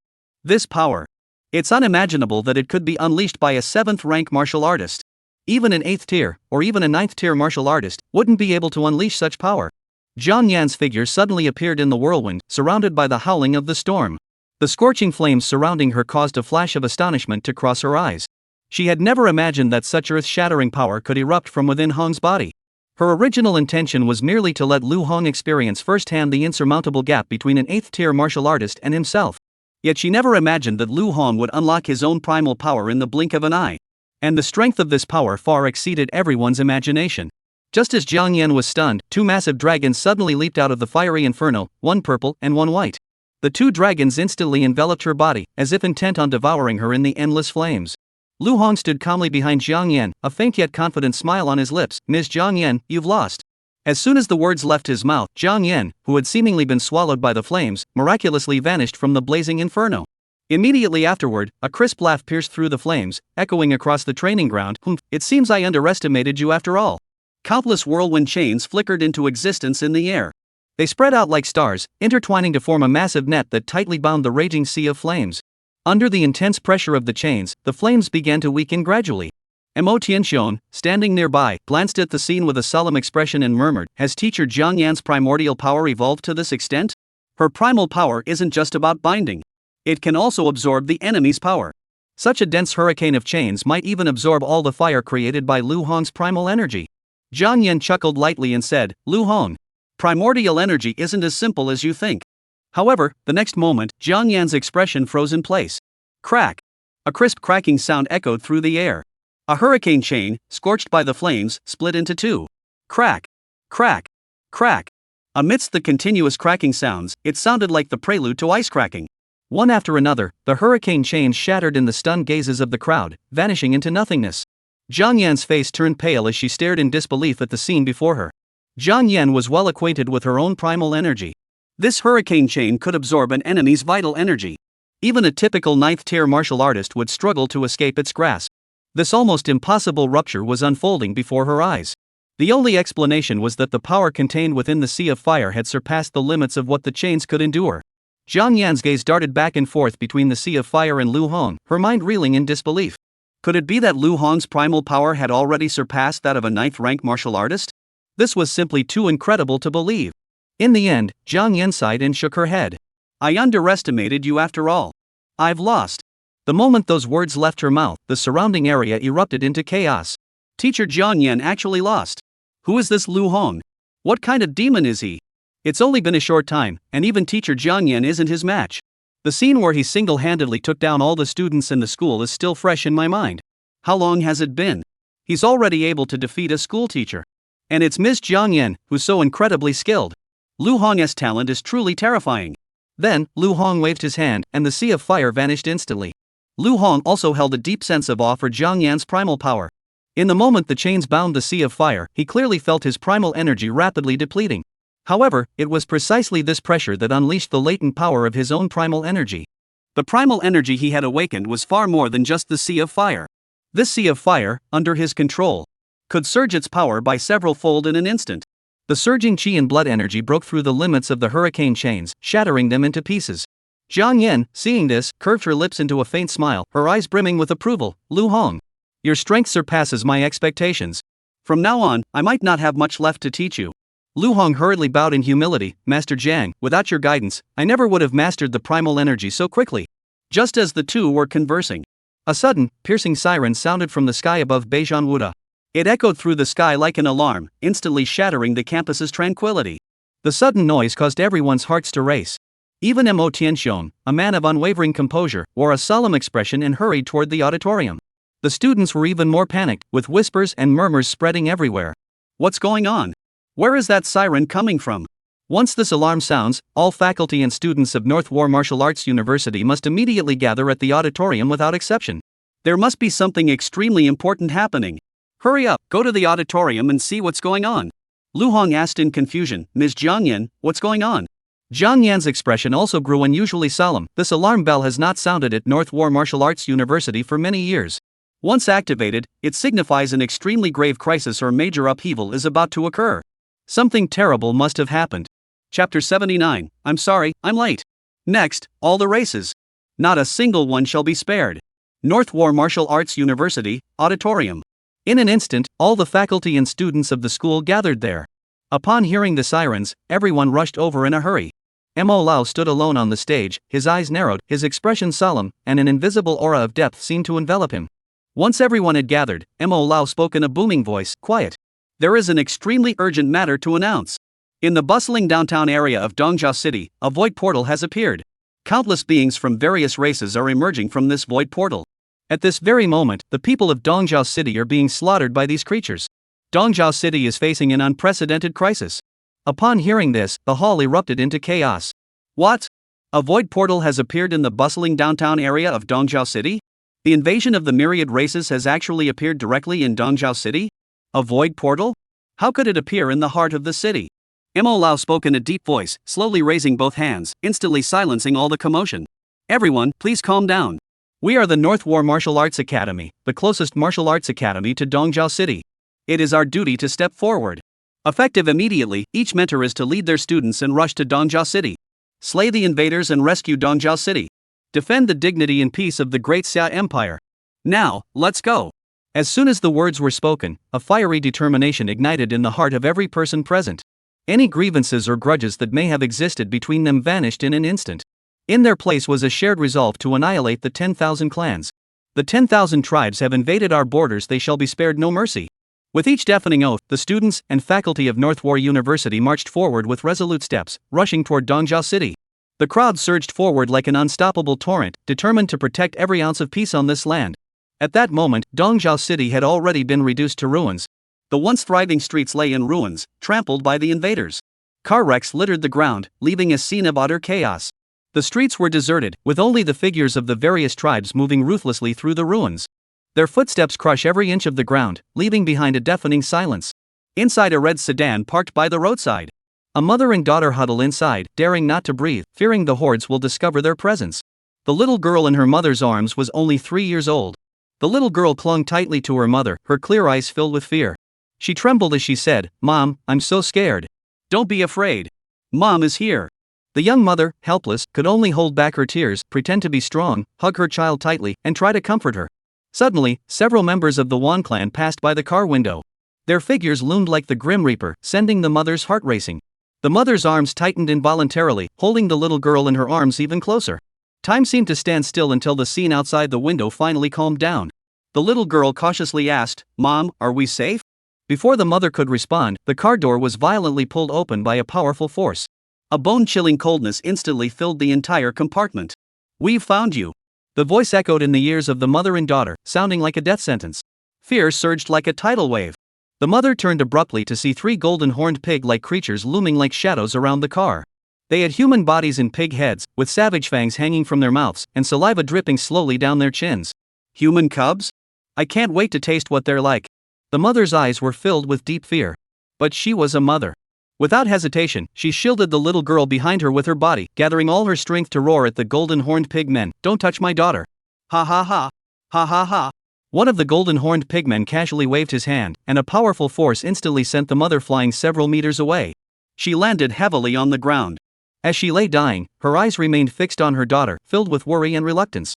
This power. It's unimaginable that it could be unleashed by a 7th-rank martial artist. Even an 8th tier, or even a 9th-tier martial artist, wouldn't be able to unleash such power. Jiang Yan's figure suddenly appeared in the whirlwind, surrounded by the howling of the storm. The scorching flames surrounding her caused a flash of astonishment to cross her eyes. She had never imagined that such earth-shattering power could erupt from within Hong's body. Her original intention was merely to let Lu Hong experience firsthand the insurmountable gap between an 8th-tier martial artist and himself. Yet she never imagined that Lu Hong would unlock his own primal power in the blink of an eye. And the strength of this power far exceeded everyone's imagination. Just as Jiang Yan was stunned, two massive dragons suddenly leaped out of the fiery inferno, one purple and one white. The two dragons instantly enveloped her body, as if intent on devouring her in the endless flames. Lu Hong stood calmly behind Jiang Yan, a faint yet confident smile on his lips. Ms. Jiang Yan, you've lost. As soon as the words left his mouth, Jiang Yan, who had seemingly been swallowed by the flames, miraculously vanished from the blazing inferno. Immediately afterward, a crisp laugh pierced through the flames, echoing across the training ground. It seems I underestimated you after all. Countless whirlwind chains flickered into existence in the air. They spread out like stars, intertwining to form a massive net that tightly bound the raging sea of flames. Under the intense pressure of the chains, the flames began to weaken gradually. Mo Tianxiong, standing nearby, glanced at the scene with a solemn expression and murmured, "Has teacher Jiang Yan's primordial power evolved to this extent? Her primal power isn't just about binding. It can also absorb the enemy's power." Such a dense hurricane of chains might even absorb all the fire created by Lu Hong's primal energy. Jiang Yan chuckled lightly and said, "Lu Hong, primordial energy isn't as simple as you think." However, the next moment, Jiang Yan's expression froze in place. Crack! A crisp cracking sound echoed through the air. A hurricane chain, scorched by the flames, split into two. Crack! Crack! Crack! Amidst the continuous cracking sounds, it sounded like the prelude to ice cracking. One after another, the hurricane chains shattered in the stunned gazes of the crowd, vanishing into nothingness. Jiang Yan's face turned pale as she stared in disbelief at the scene before her. Jiang Yan was well acquainted with her own primal energy. This hurricane chain could absorb an enemy's vital energy. Even a typical 9th-tier martial artist would struggle to escape its grasp. This almost impossible rupture was unfolding before her eyes. The only explanation was that the power contained within the sea of fire had surpassed the limits of what the chains could endure. Jiang Yan's gaze darted back and forth between the sea of fire and Lu Hong, her mind reeling in disbelief. Could it be that Lu Hong's primal power had already surpassed that of a 9th-rank martial artist? This was simply too incredible to believe. In the end, Jiang Yan sighed and shook her head. "I underestimated you after all. I've lost." The moment those words left her mouth, the surrounding area erupted into chaos. Teacher Jiang Yan actually lost. Who is this Lu Hong? What kind of demon is he? It's only been a short time, and even teacher Jiang Yan isn't his match. The scene where he single-handedly took down all the students in the school is still fresh in my mind. How long has it been? He's already able to defeat a school teacher. And it's Ms. Jiang Yan, who's so incredibly skilled. Lu Hong's talent is truly terrifying. Then, Lu Hong waved his hand, and the sea of fire vanished instantly. Lu Hong also held a deep sense of awe for Jiang Yan's primal power. In the moment the chains bound the sea of fire, he clearly felt his primal energy rapidly depleting. However, it was precisely this pressure that unleashed the latent power of his own primal energy. The primal energy he had awakened was far more than just the sea of fire. This sea of fire, under his control, could surge its power by several-fold in an instant. The surging qi and blood energy broke through the limits of the hurricane chains, shattering them into pieces. Jiang Yan, seeing this, curved her lips into a faint smile, her eyes brimming with approval. "Lu Hong, your strength surpasses my expectations. From now on, I might not have much left to teach you." Lu Hong hurriedly bowed in humility. "Master Jiang, without your guidance, I never would have mastered the primal energy so quickly." Just as the two were conversing, a sudden, piercing siren sounded from the sky above Beijianwuda. It echoed through the sky like an alarm, instantly shattering the campus's tranquility. The sudden noise caused everyone's hearts to race. Even Mo Tianxiong, a man of unwavering composure, wore a solemn expression and hurried toward the auditorium. The students were even more panicked, with whispers and murmurs spreading everywhere. "What's going on? Where is that siren coming from?" Once this alarm sounds, all faculty and students of North War Martial Arts University must immediately gather at the auditorium without exception. There must be something extremely important happening. "Hurry up, go to the auditorium and see what's going on." Lu Hong asked in confusion, "Ms. Jiang Yan, what's going on?" Jiang Yan's expression also grew unusually solemn. This alarm bell has not sounded at North War Martial Arts University for many years. Once activated, it signifies an extremely grave crisis or major upheaval is about to occur. Something terrible must have happened. Chapter 79, I'm sorry, I'm late. Next, all the races. Not a single one shall be spared. North War Martial Arts University, Auditorium. In an instant, all the faculty and students of the school gathered there. Upon hearing the sirens, everyone rushed over in a hurry. Mo Lao stood alone on the stage, his eyes narrowed, his expression solemn, and an invisible aura of depth seemed to envelop him. Once everyone had gathered, Mo Lao spoke in a booming voice, "Quiet. There is an extremely urgent matter to announce. In the bustling downtown area of Dongjiao City, a void portal has appeared. Countless beings from various races are emerging from this void portal. At this very moment, the people of Dongjiao City are being slaughtered by these creatures. Dongzhou City is facing an unprecedented crisis. Upon hearing this, the hall erupted into chaos. What? A void portal has appeared in the bustling downtown area of Dongzhou City? The invasion of the myriad races has actually appeared directly in Dongzhou City? A void portal? How could it appear in the heart of the city? Mo Lao spoke in a deep voice, slowly raising both hands, instantly silencing all the commotion. Everyone, please calm down. We are the North War Martial Arts Academy, the closest martial arts academy to Dongzhou City. It is our duty to step forward. Effective immediately, each mentor is to lead their students and rush to Dongzhou City. Slay the invaders and rescue Dongzhou City. Defend the dignity and peace of the great Xia Empire. Now, let's go. As soon as the words were spoken, a fiery determination ignited in the heart of every person present. Any grievances or grudges that may have existed between them vanished in an instant. In their place was a shared resolve to annihilate the 10,000 clans. The 10,000 tribes have invaded our borders, they shall be spared no mercy. With each deafening oath, the students and faculty of North War University marched forward with resolute steps, rushing toward Dongzhou City. The crowd surged forward like an unstoppable torrent, determined to protect every ounce of peace on this land. At that moment, Dongzhou City had already been reduced to ruins. The once thriving streets lay in ruins, trampled by the invaders. Car wrecks littered the ground, leaving a scene of utter chaos. The streets were deserted, with only the figures of the various tribes moving ruthlessly through the ruins. Their footsteps crush every inch of the ground, leaving behind a deafening silence. Inside a red sedan parked by the roadside. A mother and daughter huddle inside, daring not to breathe, fearing the hordes will discover their presence. The little girl in her mother's arms was only 3 years old. The little girl clung tightly to her mother, her clear eyes filled with fear. She trembled as she said, "Mom, I'm so scared." "Don't be afraid. Mom is here." The young mother, helpless, could only hold back her tears, pretend to be strong, hug her child tightly, and try to comfort her. Suddenly, several members of the Yuan clan passed by the car window. Their figures loomed like the Grim Reaper, sending the mother's heart racing. The mother's arms tightened involuntarily, holding the little girl in her arms even closer. Time seemed to stand still until the scene outside the window finally calmed down. The little girl cautiously asked, "Mom, are we safe?" Before the mother could respond, the car door was violently pulled open by a powerful force. A bone-chilling coldness instantly filled the entire compartment. "We've found you." The voice echoed in the ears of the mother and daughter, sounding like a death sentence. Fear surged like a tidal wave. The mother turned abruptly to see 3 golden-horned pig-like creatures looming like shadows around the car. They had human bodies and pig heads, with savage fangs hanging from their mouths, and saliva dripping slowly down their chins. "Human cubs? I can't wait to taste what they're like." The mother's eyes were filled with deep fear. But she was a mother. Without hesitation, she shielded the little girl behind her with her body, gathering all her strength to roar at the golden-horned pigmen, "Don't touch my daughter." "Ha ha ha. Ha ha ha." One of the golden-horned pigmen casually waved his hand, and a powerful force instantly sent the mother flying several meters away. She landed heavily on the ground. As she lay dying, her eyes remained fixed on her daughter, filled with worry and reluctance.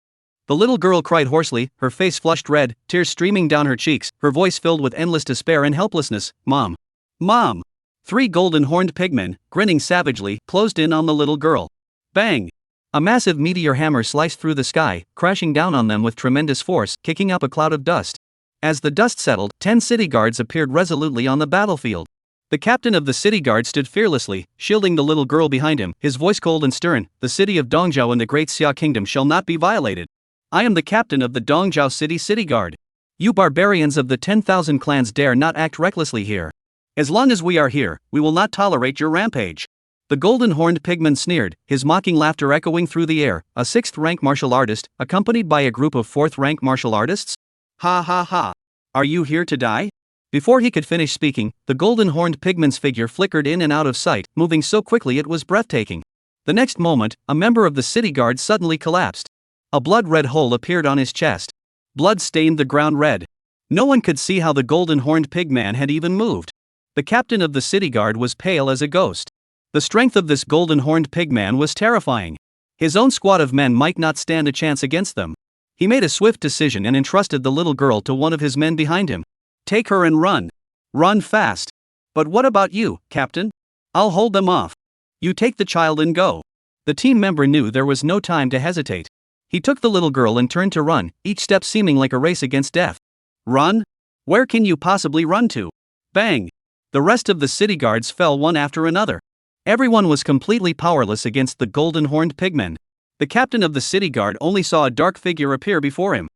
The little girl cried hoarsely, her face flushed red, tears streaming down her cheeks, her voice filled with endless despair and helplessness. "Mom! Mom!" 3 golden-horned pigmen, grinning savagely, closed in on the little girl. Bang! A massive meteor hammer sliced through the sky, crashing down on them with tremendous force, kicking up a cloud of dust. As the dust settled, 10 city guards appeared resolutely on the battlefield. The captain of the city guard stood fearlessly, shielding the little girl behind him, his voice cold and stern. "The city of Dongzhou and the great Xia kingdom shall not be violated. I am the captain of the Dongzhou City Guard. You barbarians of the 10,000 clans dare not act recklessly here. As long as we are here, we will not tolerate your rampage." The golden-horned pigman sneered, his mocking laughter echoing through the air. "A 6th-rank martial artist, accompanied by a group of 4th-rank martial artists? Ha ha ha. Are you here to die?" Before he could finish speaking, the golden-horned pigman's figure flickered in and out of sight, moving so quickly it was breathtaking. The next moment, a member of the city guard suddenly collapsed. A blood-red hole appeared on his chest. Blood stained the ground red. No one could see how the golden-horned pigman had even moved. The captain of the city guard was pale as a ghost. The strength of this golden-horned pigman was terrifying. His own squad of men might not stand a chance against them. He made a swift decision and entrusted the little girl to one of his men behind him. "Take her and run. Run fast. But what about you, Captain? I'll hold them off. You take the child and go." The team member knew there was no time to hesitate. He took the little girl and turned to run, each step seeming like a race against death. "Run? Where can you possibly run to?" Bang! The rest of the city guards fell one after another. Everyone was completely powerless against the golden-horned pigmen. The captain of the city guard only saw a dark figure appear before him.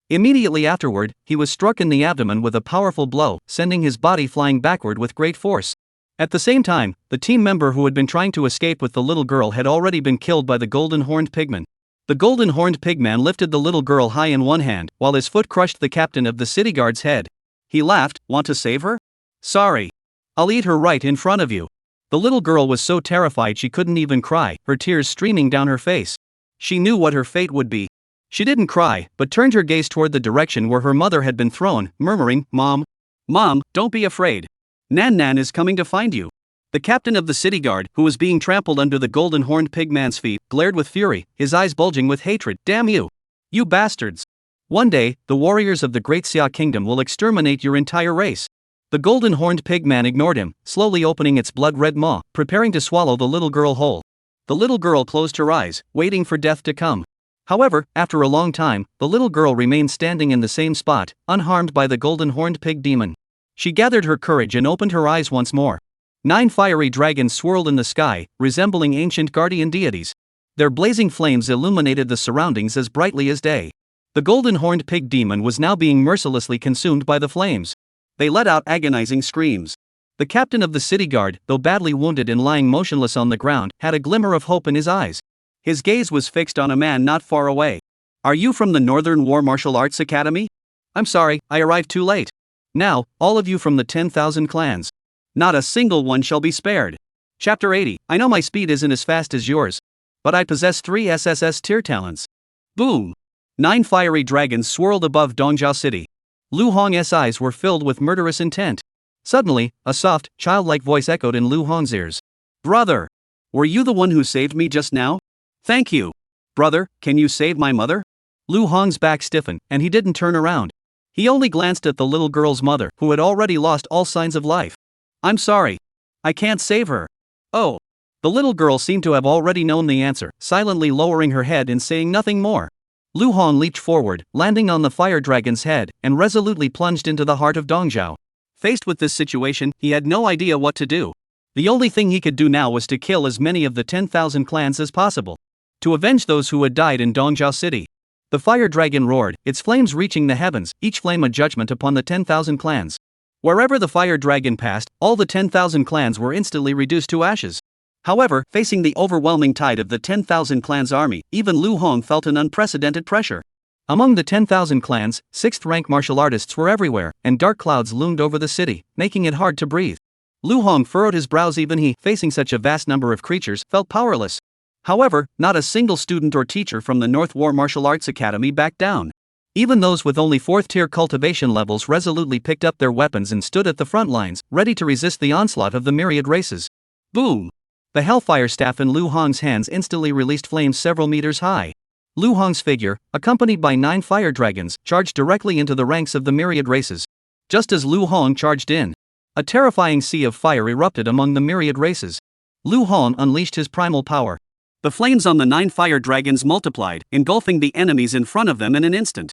Immediately afterward, he was struck in the abdomen with a powerful blow, sending his body flying backward with great force. At the same time, the team member who had been trying to escape with the little girl had already been killed by the golden-horned pigman. The golden-horned pigman lifted the little girl high in one hand, while his foot crushed the captain of the city guard's head. He laughed, "Want to save her? Sorry. I'll eat her right in front of you." The little girl was so terrified she couldn't even cry, her tears streaming down her face. She knew what her fate would be. She didn't cry, but turned her gaze toward the direction where her mother had been thrown, murmuring, "Mom. Mom, don't be afraid. Nan is coming to find you." The captain of the city guard, who was being trampled under the golden-horned pigman's feet, glared with fury, his eyes bulging with hatred. "Damn you! You bastards! One day, the warriors of the Great Xia Kingdom will exterminate your entire race." The golden-horned pigman ignored him, slowly opening its blood-red maw, preparing to swallow the little girl whole. The little girl closed her eyes, waiting for death to come. However, after a long time, the little girl remained standing in the same spot, unharmed by the golden-horned pig demon. She gathered her courage and opened her eyes once more. 9 fiery dragons swirled in the sky, resembling ancient guardian deities. Their blazing flames illuminated the surroundings as brightly as day. The golden-horned pig demon was now being mercilessly consumed by the flames. They let out agonizing screams. The captain of the city guard, though badly wounded and lying motionless on the ground, had a glimmer of hope in his eyes. His gaze was fixed on a man not far away. "Are you from the Northern War Martial Arts Academy? I'm sorry, I arrived too late. Now, all of you from the 10,000 clans. Not a single one shall be spared." Chapter 80. I know my speed isn't as fast as yours, but I possess 3 SSS tier talents. Boom! 9 fiery dragons swirled above Dongjiao City. Lu Hong's eyes were filled with murderous intent. Suddenly, a soft, childlike voice echoed in Lu Hong's ears. "Brother! Were you the one who saved me just now? Thank you. Brother, can you save my mother?" Lu Hong's back stiffened, and he didn't turn around. He only glanced at the little girl's mother, who had already lost all signs of life. "I'm sorry. I can't save her." "Oh." The little girl seemed to have already known the answer, silently lowering her head and saying nothing more. Lu Hong leaped forward, landing on the fire dragon's head, and resolutely plunged into the heart of Dongjiao. Faced with this situation, he had no idea what to do. The only thing he could do now was to kill as many of the 10,000 clans as possible, to avenge those who had died in Dongjiao City. The fire dragon roared, its flames reaching the heavens, each flame a judgment upon the 10,000 clans. Wherever the fire dragon passed, all the 10,000 clans were instantly reduced to ashes. However, facing the overwhelming tide of the 10,000 clans army, even Lu Hong felt an unprecedented pressure. Among the 10,000 clans, 6th-rank martial artists were everywhere, and dark clouds loomed over the city, making it hard to breathe. Lu Hong furrowed his brows. Even he, facing such a vast number of creatures, felt powerless. However, not a single student or teacher from the North War Martial Arts Academy backed down. Even those with only 4th-tier cultivation levels resolutely picked up their weapons and stood at the front lines, ready to resist the onslaught of the myriad races. Boom! The Hellfire Staff in Lu Hong's hands instantly released flames several meters high. Lu Hong's figure, accompanied by 9 fire dragons, charged directly into the ranks of the myriad races. Just as Lu Hong charged in, a terrifying sea of fire erupted among the myriad races. Lu Hong unleashed his primal power. The flames on the 9 fire dragons multiplied, engulfing the enemies in front of them in an instant.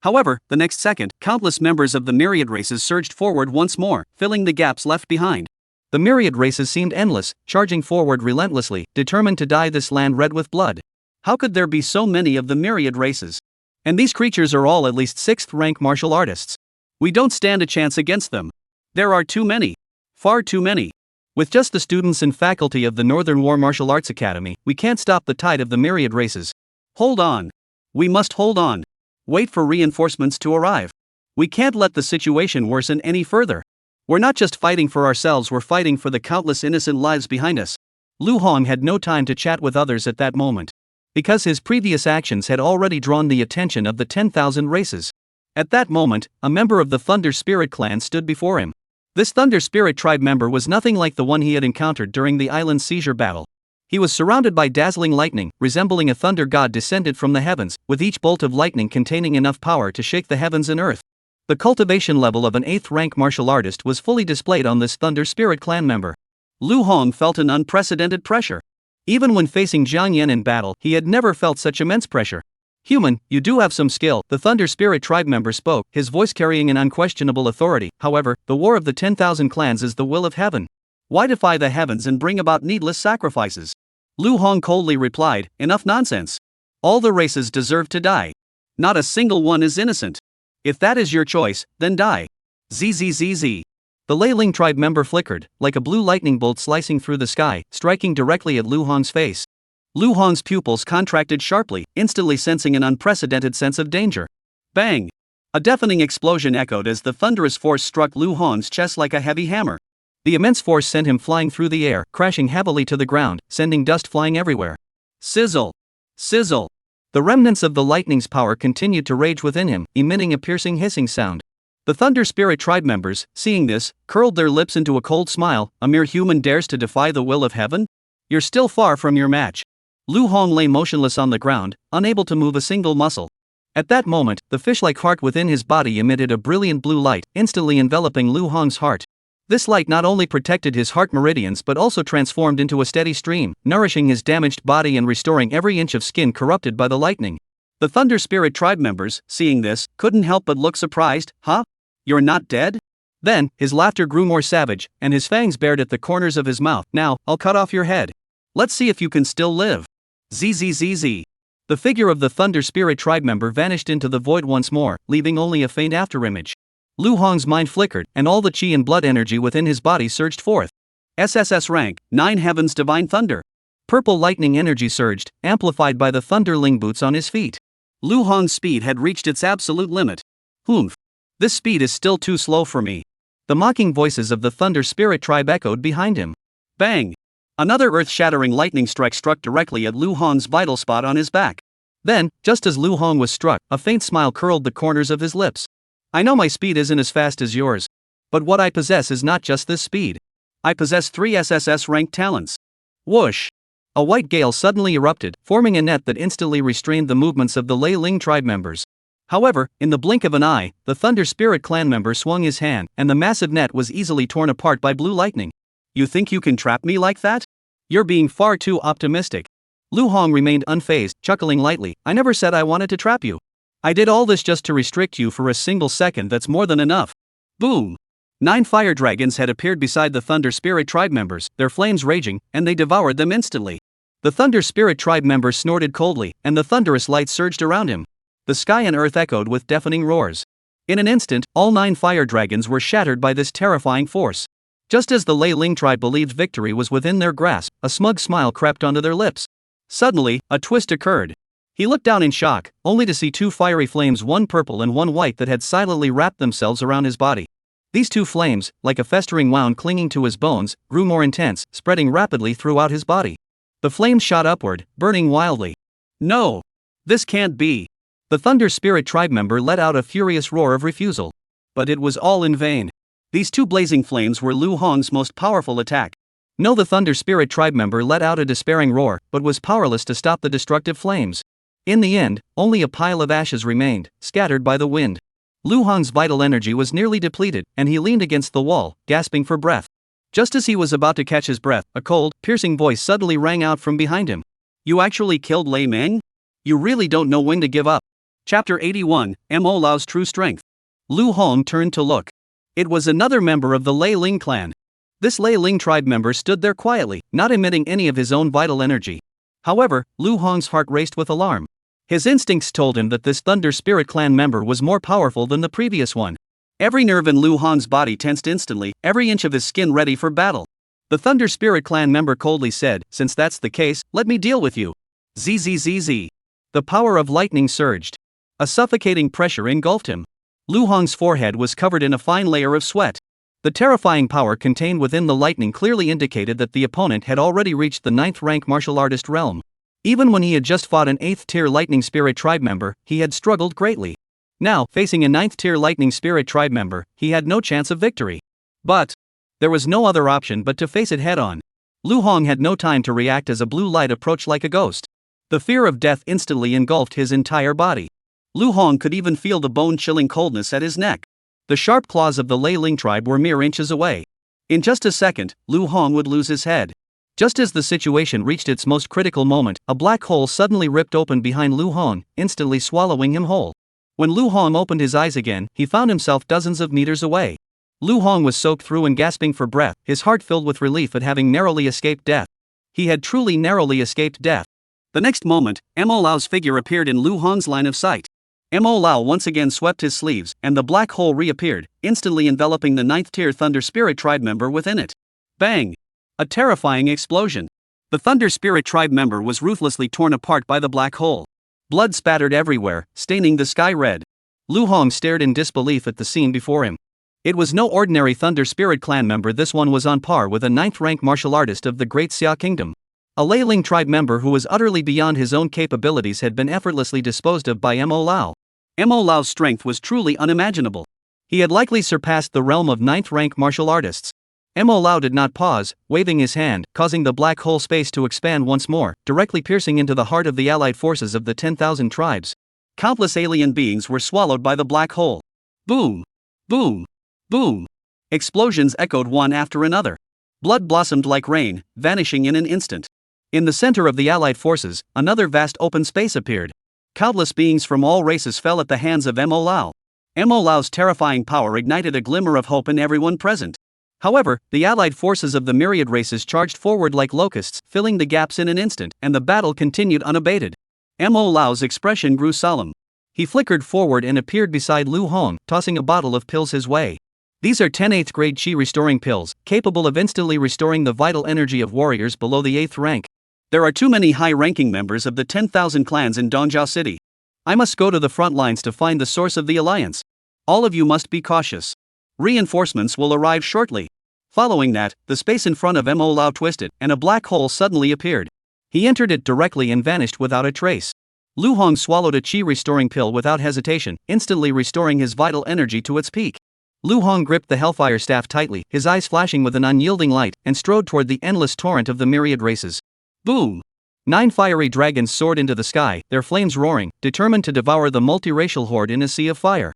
However, the next second, countless members of the myriad races surged forward once more, filling the gaps left behind. The myriad races seemed endless, charging forward relentlessly, determined to dye this land red with blood. How could there be so many of the myriad races? And these creatures are all at least 6th-rank martial artists. We don't stand a chance against them. There are too many. Far too many. With just the students and faculty of the Northern War Martial Arts Academy, we can't stop the tide of the myriad races. Hold on. We must hold on. Wait for reinforcements to arrive. We can't let the situation worsen any further. We're not just fighting for ourselves, we're fighting for the countless innocent lives behind us. Lu Hong had no time to chat with others at that moment, because his previous actions had already drawn the attention of the 10,000 races. At that moment, a member of the Thunder Spirit clan stood before him. This Thunder Spirit tribe member was nothing like the one he had encountered during the island seizure battle. He was surrounded by dazzling lightning, resembling a thunder god descended from the heavens, with each bolt of lightning containing enough power to shake the heavens and earth. The cultivation level of an 8th-rank martial artist was fully displayed on this Thunder Spirit clan member. Lu Hong felt an unprecedented pressure. Even when facing Jiang Yan in battle, he had never felt such immense pressure. "Human, you do have some skill," the Thunder Spirit tribe member spoke, his voice carrying an unquestionable authority. "However, the war of the 10,000 clans is the will of heaven. Why defy the heavens and bring about needless sacrifices?" Lu Hong coldly replied, "Enough nonsense. All the races deserve to die. Not a single one is innocent. If that is your choice, then die. Zzz. The Lei Ling tribe member flickered, like a blue lightning bolt slicing through the sky, striking directly at Lu Hong's face. Lu Hong's pupils contracted sharply, instantly sensing an unprecedented sense of danger. Bang! A deafening explosion echoed as the thunderous force struck Lu Hong's chest like a heavy hammer. The immense force sent him flying through the air, crashing heavily to the ground, sending dust flying everywhere. Sizzle! Sizzle! The remnants of the lightning's power continued to rage within him, emitting a piercing hissing sound. The Thunder Spirit tribe members, seeing this, curled their lips into a cold smile. A mere human dares to defy the will of heaven? You're still far from your match. Lu Hong lay motionless on the ground, unable to move a single muscle. At that moment, the fish-like heart within his body emitted a brilliant blue light, instantly enveloping Lu Hong's heart. This light not only protected his heart meridians but also transformed into a steady stream, nourishing his damaged body and restoring every inch of skin corrupted by the lightning. The Thunder Spirit tribe members, seeing this, couldn't help but look surprised. Huh? You're not dead? Then, his laughter grew more savage, and his fangs bared at the corners of his mouth. Now, I'll cut off your head. Let's see if you can still live. Zzz. The figure of the Thunder Spirit tribe member vanished into the void once more, leaving only a faint afterimage. Lu Hong's mind flickered, and all the chi and blood energy within his body surged forth. SSS rank, 9 Heavens Divine Thunder. Purple lightning energy surged, amplified by the thunderling boots on his feet. Lu Hong's speed had reached its absolute limit. Humph. This speed is still too slow for me. The mocking voices of the Thunder Spirit tribe echoed behind him. Bang! Another earth-shattering lightning strike struck directly at Lu Hong's vital spot on his back. Then, just as Lu Hong was struck, a faint smile curled the corners of his lips. I know my speed isn't as fast as yours. But what I possess is not just this speed. I possess 3 SSS ranked talents. Whoosh! A white gale suddenly erupted, forming a net that instantly restrained the movements of the Lei Ling tribe members. However, in the blink of an eye, the Thunder Spirit clan member swung his hand, and the massive net was easily torn apart by blue lightning. You think you can trap me like that? You're being far too optimistic. Lu Hong remained unfazed, chuckling lightly. I never said I wanted to trap you. I did all this just to restrict you for a single second. That's more than enough. Boom! 9 fire dragons had appeared beside the Thunder Spirit tribe members, their flames raging, and they devoured them instantly. The Thunder Spirit tribe member snorted coldly, and the thunderous light surged around him. The sky and earth echoed with deafening roars. In an instant, all 9 fire dragons were shattered by this terrifying force. Just as the Lei Ling tribe believed victory was within their grasp, a smug smile crept onto their lips. Suddenly, a twist occurred. He looked down in shock, only to see 2 fiery flames, one purple and one white, that had silently wrapped themselves around his body. These 2 flames, like a festering wound clinging to his bones, grew more intense, spreading rapidly throughout his body. The flames shot upward, burning wildly. No! This can't be! The Thunder Spirit tribe member let out a furious roar of refusal. But it was all in vain. These 2 blazing flames were Lu Hong's most powerful attack. No, the Thunder Spirit tribe member let out a despairing roar, but was powerless to stop the destructive flames. In the end, only a pile of ashes remained, scattered by the wind. Lu Hong's vital energy was nearly depleted, and he leaned against the wall, gasping for breath. Just as he was about to catch his breath, a cold, piercing voice suddenly rang out from behind him. You actually killed Lei Meng? You really don't know when to give up. Chapter 81, Mo Lao's True Strength. Lu Hong turned to look. It was another member of the Lei Ling clan. This Lei Ling tribe member stood there quietly, not emitting any of his own vital energy. However, Lu Hong's heart raced with alarm. His instincts told him that this Thunder Spirit clan member was more powerful than the previous one. Every nerve in Lu Hong's body tensed instantly, every inch of his skin ready for battle. The Thunder Spirit clan member coldly said, since that's the case, let me deal with you. Zzz. The power of lightning surged. A suffocating pressure engulfed him. Lu Hong's forehead was covered in a fine layer of sweat. The terrifying power contained within the lightning clearly indicated that the opponent had already reached the 9th rank martial artist realm. Even when he had just fought an 8th tier Lightning Spirit tribe member, he had struggled greatly. Now, facing a 9th tier Lightning Spirit tribe member, he had no chance of victory. But there was no other option but to face it head on. Lu Hong had no time to react as a blue light approached like a ghost. The fear of death instantly engulfed his entire body. Lu Hong could even feel the bone-chilling coldness at his neck. The sharp claws of the Lei Ling tribe were mere inches away. In just a second, Lu Hong would lose his head. Just as the situation reached its most critical moment, a black hole suddenly ripped open behind Lu Hong, instantly swallowing him whole. When Lu Hong opened his eyes again, he found himself dozens of meters away. Lu Hong was soaked through and gasping for breath, his heart filled with relief at having narrowly escaped death. He had truly narrowly escaped death. The next moment, Mo Lao's figure appeared in Lu Hong's line of sight. Mo Lao once again swept his sleeves, and the black hole reappeared, instantly enveloping the 9th-tier Thunder Spirit tribe member within it. Bang! A terrifying explosion. The Thunder Spirit tribe member was ruthlessly torn apart by the black hole. Blood spattered everywhere, staining the sky red. Lu Hong stared in disbelief at the scene before him. It was no ordinary Thunder Spirit clan member, this one was on par with a 9th-rank martial artist of the Great Xia Kingdom. A Lei Ling tribe member who was utterly beyond his own capabilities had been effortlessly disposed of by Mo Lao. Mo Lao's strength was truly unimaginable. He had likely surpassed the realm of 9th-rank martial artists. Mo Lao did not pause, waving his hand, causing the black hole space to expand once more, directly piercing into the heart of the allied forces of the 10,000 tribes. Countless alien beings were swallowed by the black hole. Boom! Boom! Boom! Explosions echoed one after another. Blood blossomed like rain, vanishing in an instant. In the center of the allied forces, another vast open space appeared. Countless beings from all races fell at the hands of Mo Lao. Mo Lao's terrifying power ignited a glimmer of hope in everyone present. However, the allied forces of the myriad races charged forward like locusts, filling the gaps in an instant, and the battle continued unabated. Mo Lao's expression grew solemn. He flickered forward and appeared beside Lu Hong, tossing a bottle of pills his way. These are 10 8th grade Qi restoring pills, capable of instantly restoring the vital energy of warriors below the 8th rank. There are too many high-ranking members of the 10,000 clans in Dongjiao City. I must go to the front lines to find the source of the alliance. All of you must be cautious. Reinforcements will arrive shortly. Following that, the space in front of Mo Lao twisted, and a black hole suddenly appeared. He entered it directly and vanished without a trace. Lu Hong swallowed a Qi-restoring pill without hesitation, instantly restoring his vital energy to its peak. Lu Hong gripped the Hellfire Staff tightly, his eyes flashing with an unyielding light, and strode toward the endless torrent of the myriad races. Boom! 9 fiery dragons soared into the sky, their flames roaring, determined to devour the multiracial horde in a sea of fire.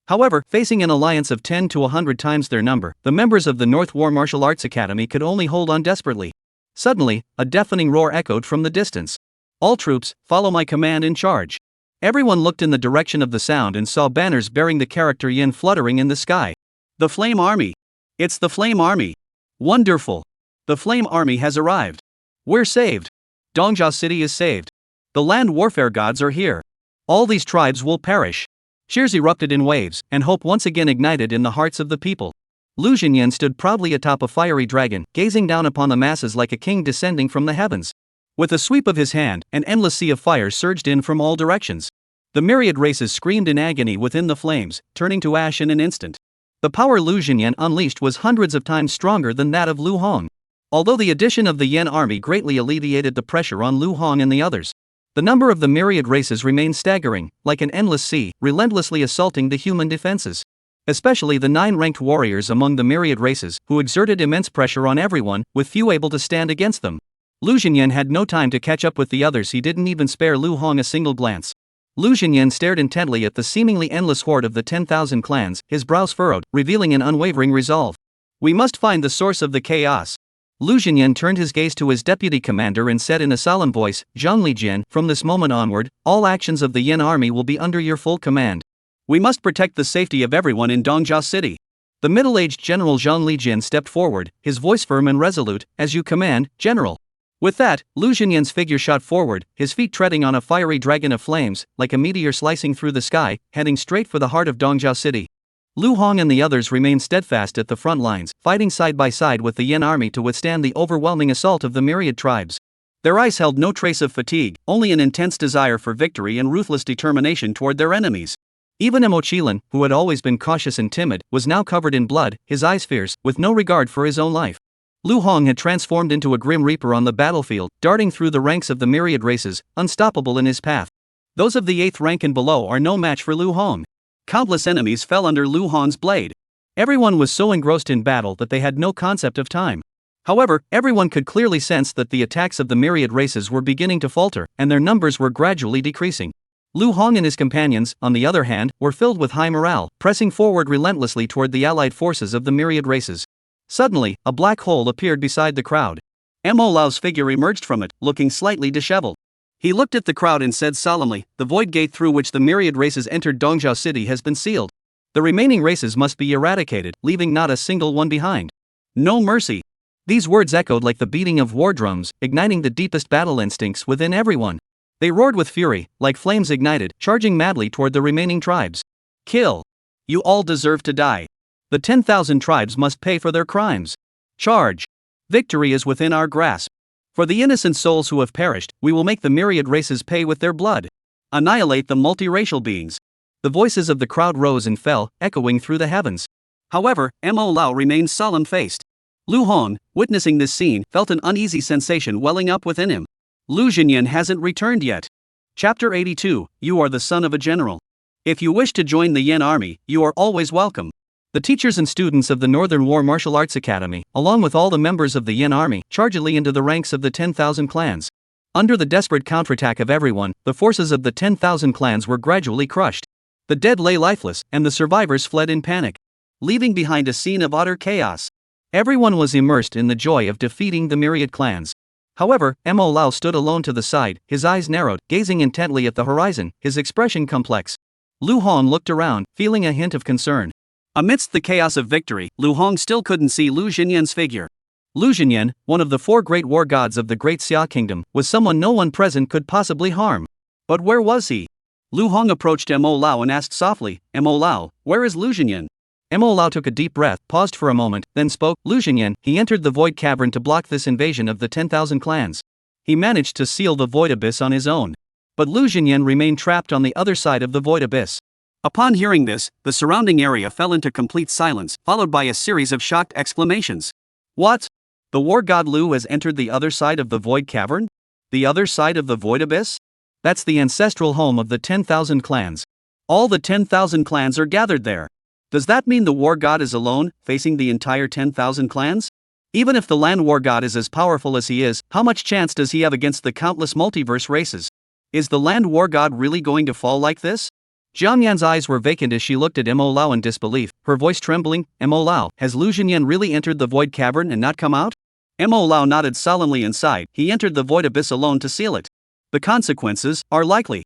However, facing an alliance of 10 to 100 times their number, the members of the North War Martial Arts Academy could only hold on desperately. Suddenly, a deafening roar echoed from the distance. All troops, follow my command in charge. Everyone looked in the direction of the sound and saw banners bearing the character Yin fluttering in the sky. The Flame Army! It's the Flame Army! Wonderful! The Flame Army has arrived! We're saved! Dongjiao City is saved! The land warfare gods are here! All these tribes will perish! Cheers erupted in waves, and hope once again ignited in the hearts of the people. Lu Xinyan stood proudly atop a fiery dragon, gazing down upon the masses like a king descending from the heavens. With a sweep of his hand, an endless sea of fire surged in from all directions. The myriad races screamed in agony within the flames, turning to ash in an instant. The power Lu Xinyan unleashed was hundreds of times stronger than that of Lu Hong. Although the addition of the Yen army greatly alleviated the pressure on Lu Hong and the others, the number of the myriad races remained staggering, like an endless sea, relentlessly assaulting the human defenses. Especially the 9 ranked warriors among the myriad races, who exerted immense pressure on everyone, with few able to stand against them. Lu Xinyan had no time to catch up with the others, he didn't even spare Lu Hong a single glance. Lu Xinyan stared intently at the seemingly endless horde of the 10,000 clans, his brows furrowed, revealing an unwavering resolve. We must find the source of the chaos. Lu Xinyan turned his gaze to his deputy commander and said in a solemn voice, Zhang Lijian, from this moment onward, all actions of the Yen army will be under your full command. We must protect the safety of everyone in Dongjiao City. The middle-aged General Zhang Lijian stepped forward, his voice firm and resolute, as you command, General. With that, Lu Xinyan's figure shot forward, his feet treading on a fiery dragon of flames, like a meteor slicing through the sky, heading straight for the heart of Dongjiao City. Lu Hong and the others remained steadfast at the front lines, fighting side by side with the Yen army to withstand the overwhelming assault of the myriad tribes. Their eyes held no trace of fatigue, only an intense desire for victory and ruthless determination toward their enemies. Even Mo Qilin, who had always been cautious and timid, was now covered in blood, his eyes fierce, with no regard for his own life. Lu Hong had transformed into a grim reaper on the battlefield, darting through the ranks of the myriad races, unstoppable in his path. Those of the 8th rank and below are no match for Lu Hong. Countless enemies fell under Lu Hong's blade. Everyone was so engrossed in battle that they had no concept of time. However, everyone could clearly sense that the attacks of the myriad races were beginning to falter, and their numbers were gradually decreasing. Lu Hong and his companions, on the other hand, were filled with high morale, pressing forward relentlessly toward the allied forces of the myriad races. Suddenly, a black hole appeared beside the crowd. Mo Lao's figure emerged from it, looking slightly disheveled. He looked at the crowd and said solemnly, the void gate through which the myriad races entered Dongjiao City has been sealed. The remaining races must be eradicated, leaving not a single one behind. No mercy. These words echoed like the beating of war drums, igniting the deepest battle instincts within everyone. They roared with fury, like flames ignited, charging madly toward the remaining tribes. Kill! You all deserve to die. The 10,000 tribes must pay for their crimes. Charge! Victory is within our grasp. For the innocent souls who have perished, we will make the myriad races pay with their blood. Annihilate the multiracial beings. The voices of the crowd rose and fell, echoing through the heavens. However, Mo Lao remained solemn-faced. Lu Hong, witnessing this scene, felt an uneasy sensation welling up within him. Lu Xinyan hasn't returned yet. Chapter 82, You are the son of a general. If you wish to join the Yan army, you are always welcome. The teachers and students of the Northern War Martial Arts Academy, along with all the members of the Yan army, charged into the ranks of the 10,000 clans. Under the desperate counterattack of everyone, the forces of the 10,000 clans were gradually crushed. The dead lay lifeless, and the survivors fled in panic, leaving behind a scene of utter chaos. Everyone was immersed in the joy of defeating the myriad clans. However, Mo Lao stood alone to the side, his eyes narrowed, gazing intently at the horizon, his expression complex. Lu Hong looked around, feeling a hint of concern. Amidst the chaos of victory, Lu Hong still couldn't see Lu Xinyan's figure. Lu Xinyan, one of the 4 great war gods of the Great Xia Kingdom, was someone no one present could possibly harm. But where was he? Lu Hong approached Mo Lao and asked softly, Mo Lao, where is Lu Xinyan? Mo Lao took a deep breath, paused for a moment, then spoke. Lu Xinyan, he entered the Void Cavern to block this invasion of the 10,000 clans. He managed to seal the Void Abyss on his own. But Lu Xinyan remained trapped on the other side of the Void Abyss. Upon hearing this, the surrounding area fell into complete silence, followed by a series of shocked exclamations. What? The war god Lu has entered the other side of the Void Cavern? The other side of the Void Abyss? That's the ancestral home of the 10,000 clans. All the 10,000 clans are gathered there. Does that mean the war god is alone, facing the entire 10,000 clans? Even if the land war god is as powerful as he is, how much chance does he have against the countless multiverse races? Is the land war god really going to fall like this? Jiang Yan's eyes were vacant as she looked at Mo Lao in disbelief, her voice trembling. Mo Lao, has Lu Xinyan really entered the Void Cavern and not come out? Mo Lao nodded solemnly and sighed. He entered the Void Abyss alone to seal it. The consequences are likely.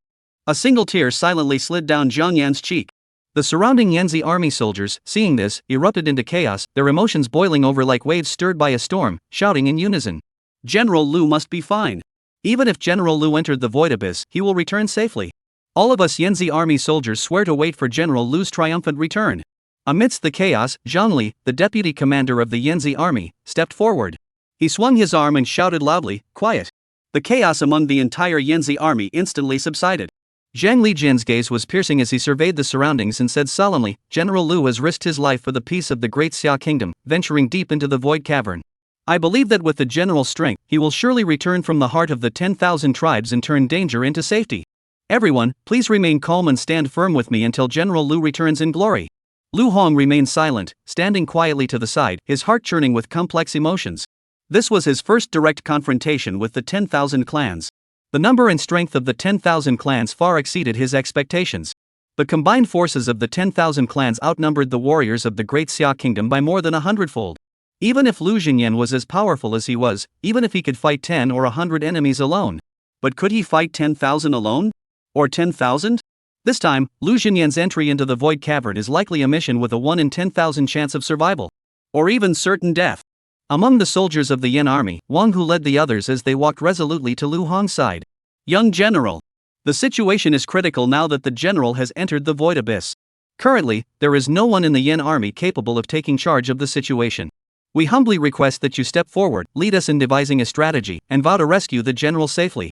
A single tear silently slid down Jiang Yan's cheek. The surrounding Yanzi army soldiers, seeing this, erupted into chaos, their emotions boiling over like waves stirred by a storm, shouting in unison. General Lu must be fine. Even if General Lu entered the Void Abyss, he will return safely. All of us Yanzi army soldiers swear to wait for General Lu's triumphant return. Amidst the chaos, Zhang Li, the deputy commander of the Yanzi army, stepped forward. He swung his arm and shouted loudly, "Quiet!" The chaos among the entire Yanzi army instantly subsided. Zhang Lijin's gaze was piercing as he surveyed the surroundings and said solemnly, General Lu has risked his life for the peace of the Great Xia Kingdom, venturing deep into the Void Cavern. I believe that with the general's strength, he will surely return from the heart of the 10,000 tribes and turn danger into safety. Everyone, please remain calm and stand firm with me until General Lu returns in glory. Lu Hong remained silent, standing quietly to the side, his heart churning with complex emotions. This was his first direct confrontation with the 10,000 clans. The number and strength of the 10,000 clans far exceeded his expectations. The combined forces of the 10,000 clans outnumbered the warriors of the Great Xia Kingdom by more than 100-fold. Even if Lu Xinyan was as powerful as he was, even if he could fight 10 or 100 enemies alone. But could he fight 10,000 alone? Or 10,000? This time, Lu Xinyan's entry into the Void Cavern is likely a mission with a 1 in 10,000 chance of survival. Or even certain death. Among the soldiers of the Yan army, Wang Hu led the others as they walked resolutely to Lu Hong's side. Young General. The situation is critical now that the general has entered the Void Abyss. Currently, there is no one in the Yan army capable of taking charge of the situation. We humbly request that you step forward, lead us in devising a strategy, and vow to rescue the general safely.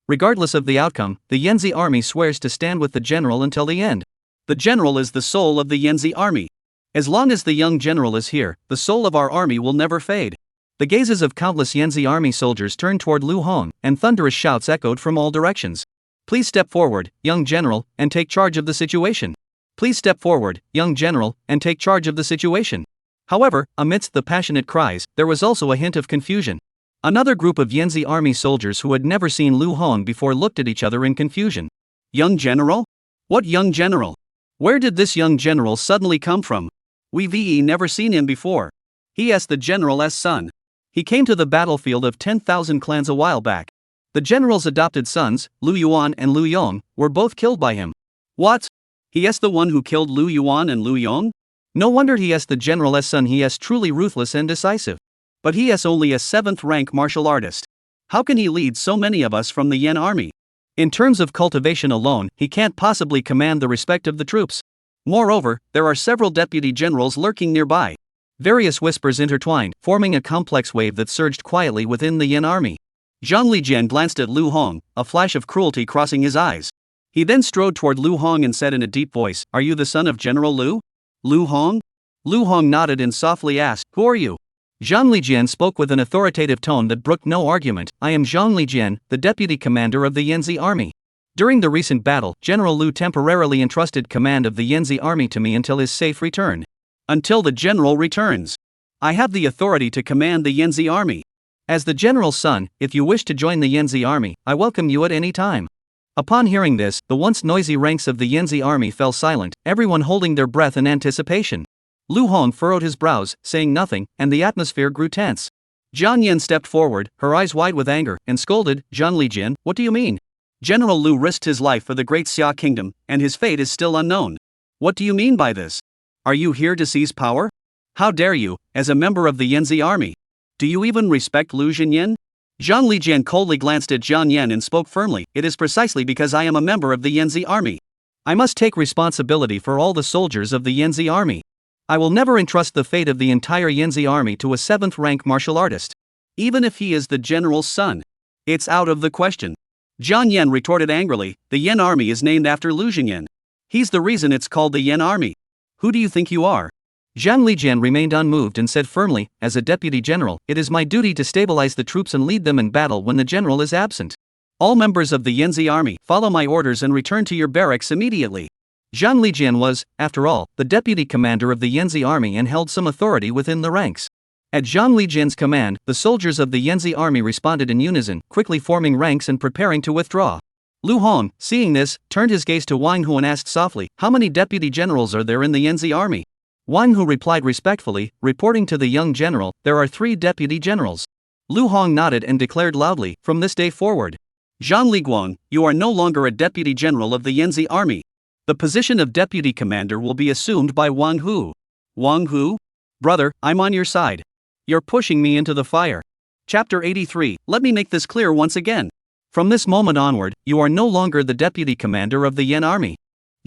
Regardless of the outcome, the Yanzi army swears to stand with the general until the end. The general is the soul of the Yanzi army. As long as the young general is here, the soul of our army will never fade. The gazes of countless Yanzi army soldiers turned toward Lu Hong, and thunderous shouts echoed from all directions. Please step forward, young general, and take charge of the situation. Please step forward, young general, and take charge of the situation. However, amidst the passionate cries, there was also a hint of confusion. Another group of Yanzi army soldiers who had never seen Lu Hong before looked at each other in confusion. Young general? What young general? Where did this young general suddenly come from? We've never seen him before. He is the general's son. He came to the battlefield of 10,000 clans a while back. The general's adopted sons, Lu Yuan and Lu Yong, were both killed by him. What? He is the one who killed Lu Yuan and Lu Yong? No wonder he is the general's son. He is truly ruthless and decisive. But he is only a 7th rank martial artist. How can he lead so many of us from the Yan army? In terms of cultivation alone, he can't possibly command the respect of the troops. Moreover, there are several deputy generals lurking nearby. Various whispers intertwined, forming a complex wave that surged quietly within the Yin army. Zhang Lijian glanced at Lu Hong, a flash of cruelty crossing his eyes. He then strode toward Lu Hong and said in a deep voice, "Are you the son of General Lu?" Lu Hong? Lu Hong nodded and softly asked, "Who are you?" Zhang Lijian spoke with an authoritative tone that brooked no argument. "I am Zhang Lijian, the deputy commander of the Yanzi army. During the recent battle, General Lu temporarily entrusted command of the Yanzi army to me until his safe return. Until the general returns, I have the authority to command the Yanzi army. As the general's son, if you wish to join the Yanzi army, I welcome you at any time." Upon hearing this, the once noisy ranks of the Yanzi army fell silent, everyone holding their breath in anticipation. Lu Hong furrowed his brows, saying nothing, and the atmosphere grew tense. Jian Yen stepped forward, her eyes wide with anger, and scolded, "Zhang Lijian, what do you mean? General Lu risked his life for the great Xia kingdom, and his fate is still unknown. What do you mean by this? Are you here to seize power? How dare you, as a member of the Yanzi army? Do you even respect Lu Xinyan?" Zhang Lijian coldly glanced at Jian Yen and spoke firmly, "It is precisely because I am a member of the Yanzi army. I must take responsibility for all the soldiers of the Yanzi army. I will never entrust the fate of the entire Yanzi army to a 7th-rank martial artist. Even if he is the general's son. It's out of the question." Jian Yen retorted angrily, "The Yen army is named after Lu Xinyan. He's the reason it's called the Yen army. Who do you think you are?" Zhang Lijian remained unmoved and said firmly, "As a deputy general, it is my duty to stabilize the troops and lead them in battle when the general is absent. All members of the Yanzi army, follow my orders and return to your barracks immediately." Zhang Lijian was, after all, the deputy commander of the Yanzi army and held some authority within the ranks. At Zhang Lijian's command, the soldiers of the Yanzi army responded in unison, quickly forming ranks and preparing to withdraw. Lu Hong, seeing this, turned his gaze to Wang Hu and asked softly, "How many deputy generals are there in the Yanzi army?" Wang Hu replied respectfully, reporting to the young general, "There are 3 deputy generals." Lu Hong nodded and declared loudly, "From this day forward, Zhang Liguang, you are no longer a deputy general of the Yanzi army. The position of deputy commander will be assumed by Wang Hu." "Wang Hu? Brother, I'm on your side. You're pushing me into the fire." Chapter 83, let me make this clear once again. From this moment onward, you are no longer the deputy commander of the Yen army.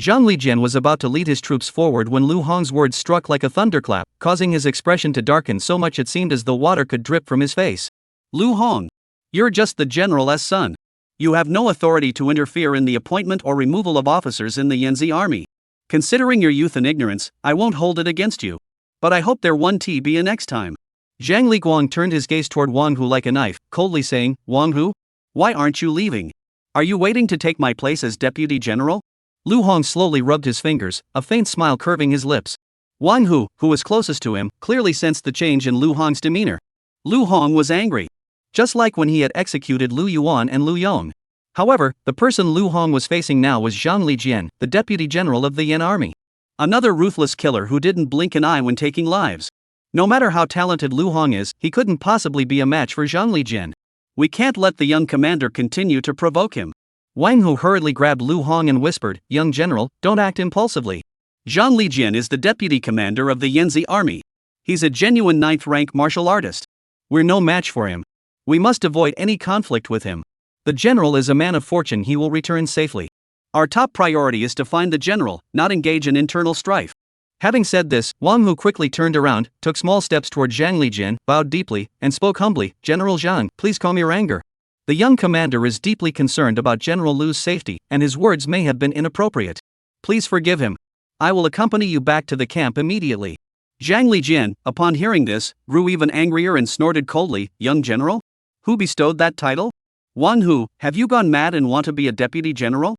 Zhang Lijian was about to lead his troops forward when Lu Hong's words struck like a thunderclap, causing his expression to darken so much it seemed as though water could drip from his face. "Lu Hong, you're just the general's son. You have no authority to interfere in the appointment or removal of officers in the Yanzi army. Considering your youth and ignorance, I won't hold it against you. But I hope there won't be a next time." Zhang Liguang turned his gaze toward Wang Hu like a knife, coldly saying, "Wang Hu? Why aren't you leaving? Are you waiting to take my place as deputy general?" Lu Hong slowly rubbed his fingers, a faint smile curving his lips. Wang Hu, who was closest to him, clearly sensed the change in Lu Hong's demeanor. Lu Hong was angry. Just like when he had executed Lu Yuan and Lu Yong. However, the person Lu Hong was facing now was Zhang Lijian, the deputy general of the Yen army. Another ruthless killer who didn't blink an eye when taking lives. No matter how talented Lu Hong is, he couldn't possibly be a match for Zhang Lijian. We can't let the young commander continue to provoke him. Wang Hu hurriedly grabbed Lu Hong and whispered, "Young general, don't act impulsively. Zhang Lijian is the deputy commander of the Yanzi army. He's a genuine 9th-rank martial artist. We're no match for him. We must avoid any conflict with him. The general is a man of fortune, he will return safely. Our top priority is to find the general, not engage in internal strife." Having said this, Wang Hu quickly turned around, took small steps toward Zhang Lijian, bowed deeply, and spoke humbly, "General Zhang, please calm your anger. The young commander is deeply concerned about General Lu's safety, and his words may have been inappropriate. Please forgive him. I will accompany you back to the camp immediately." Zhang Lijian, upon hearing this, grew even angrier and snorted coldly, "Young general? Who bestowed that title? Wang Hu, have you gone mad and want to be a deputy general?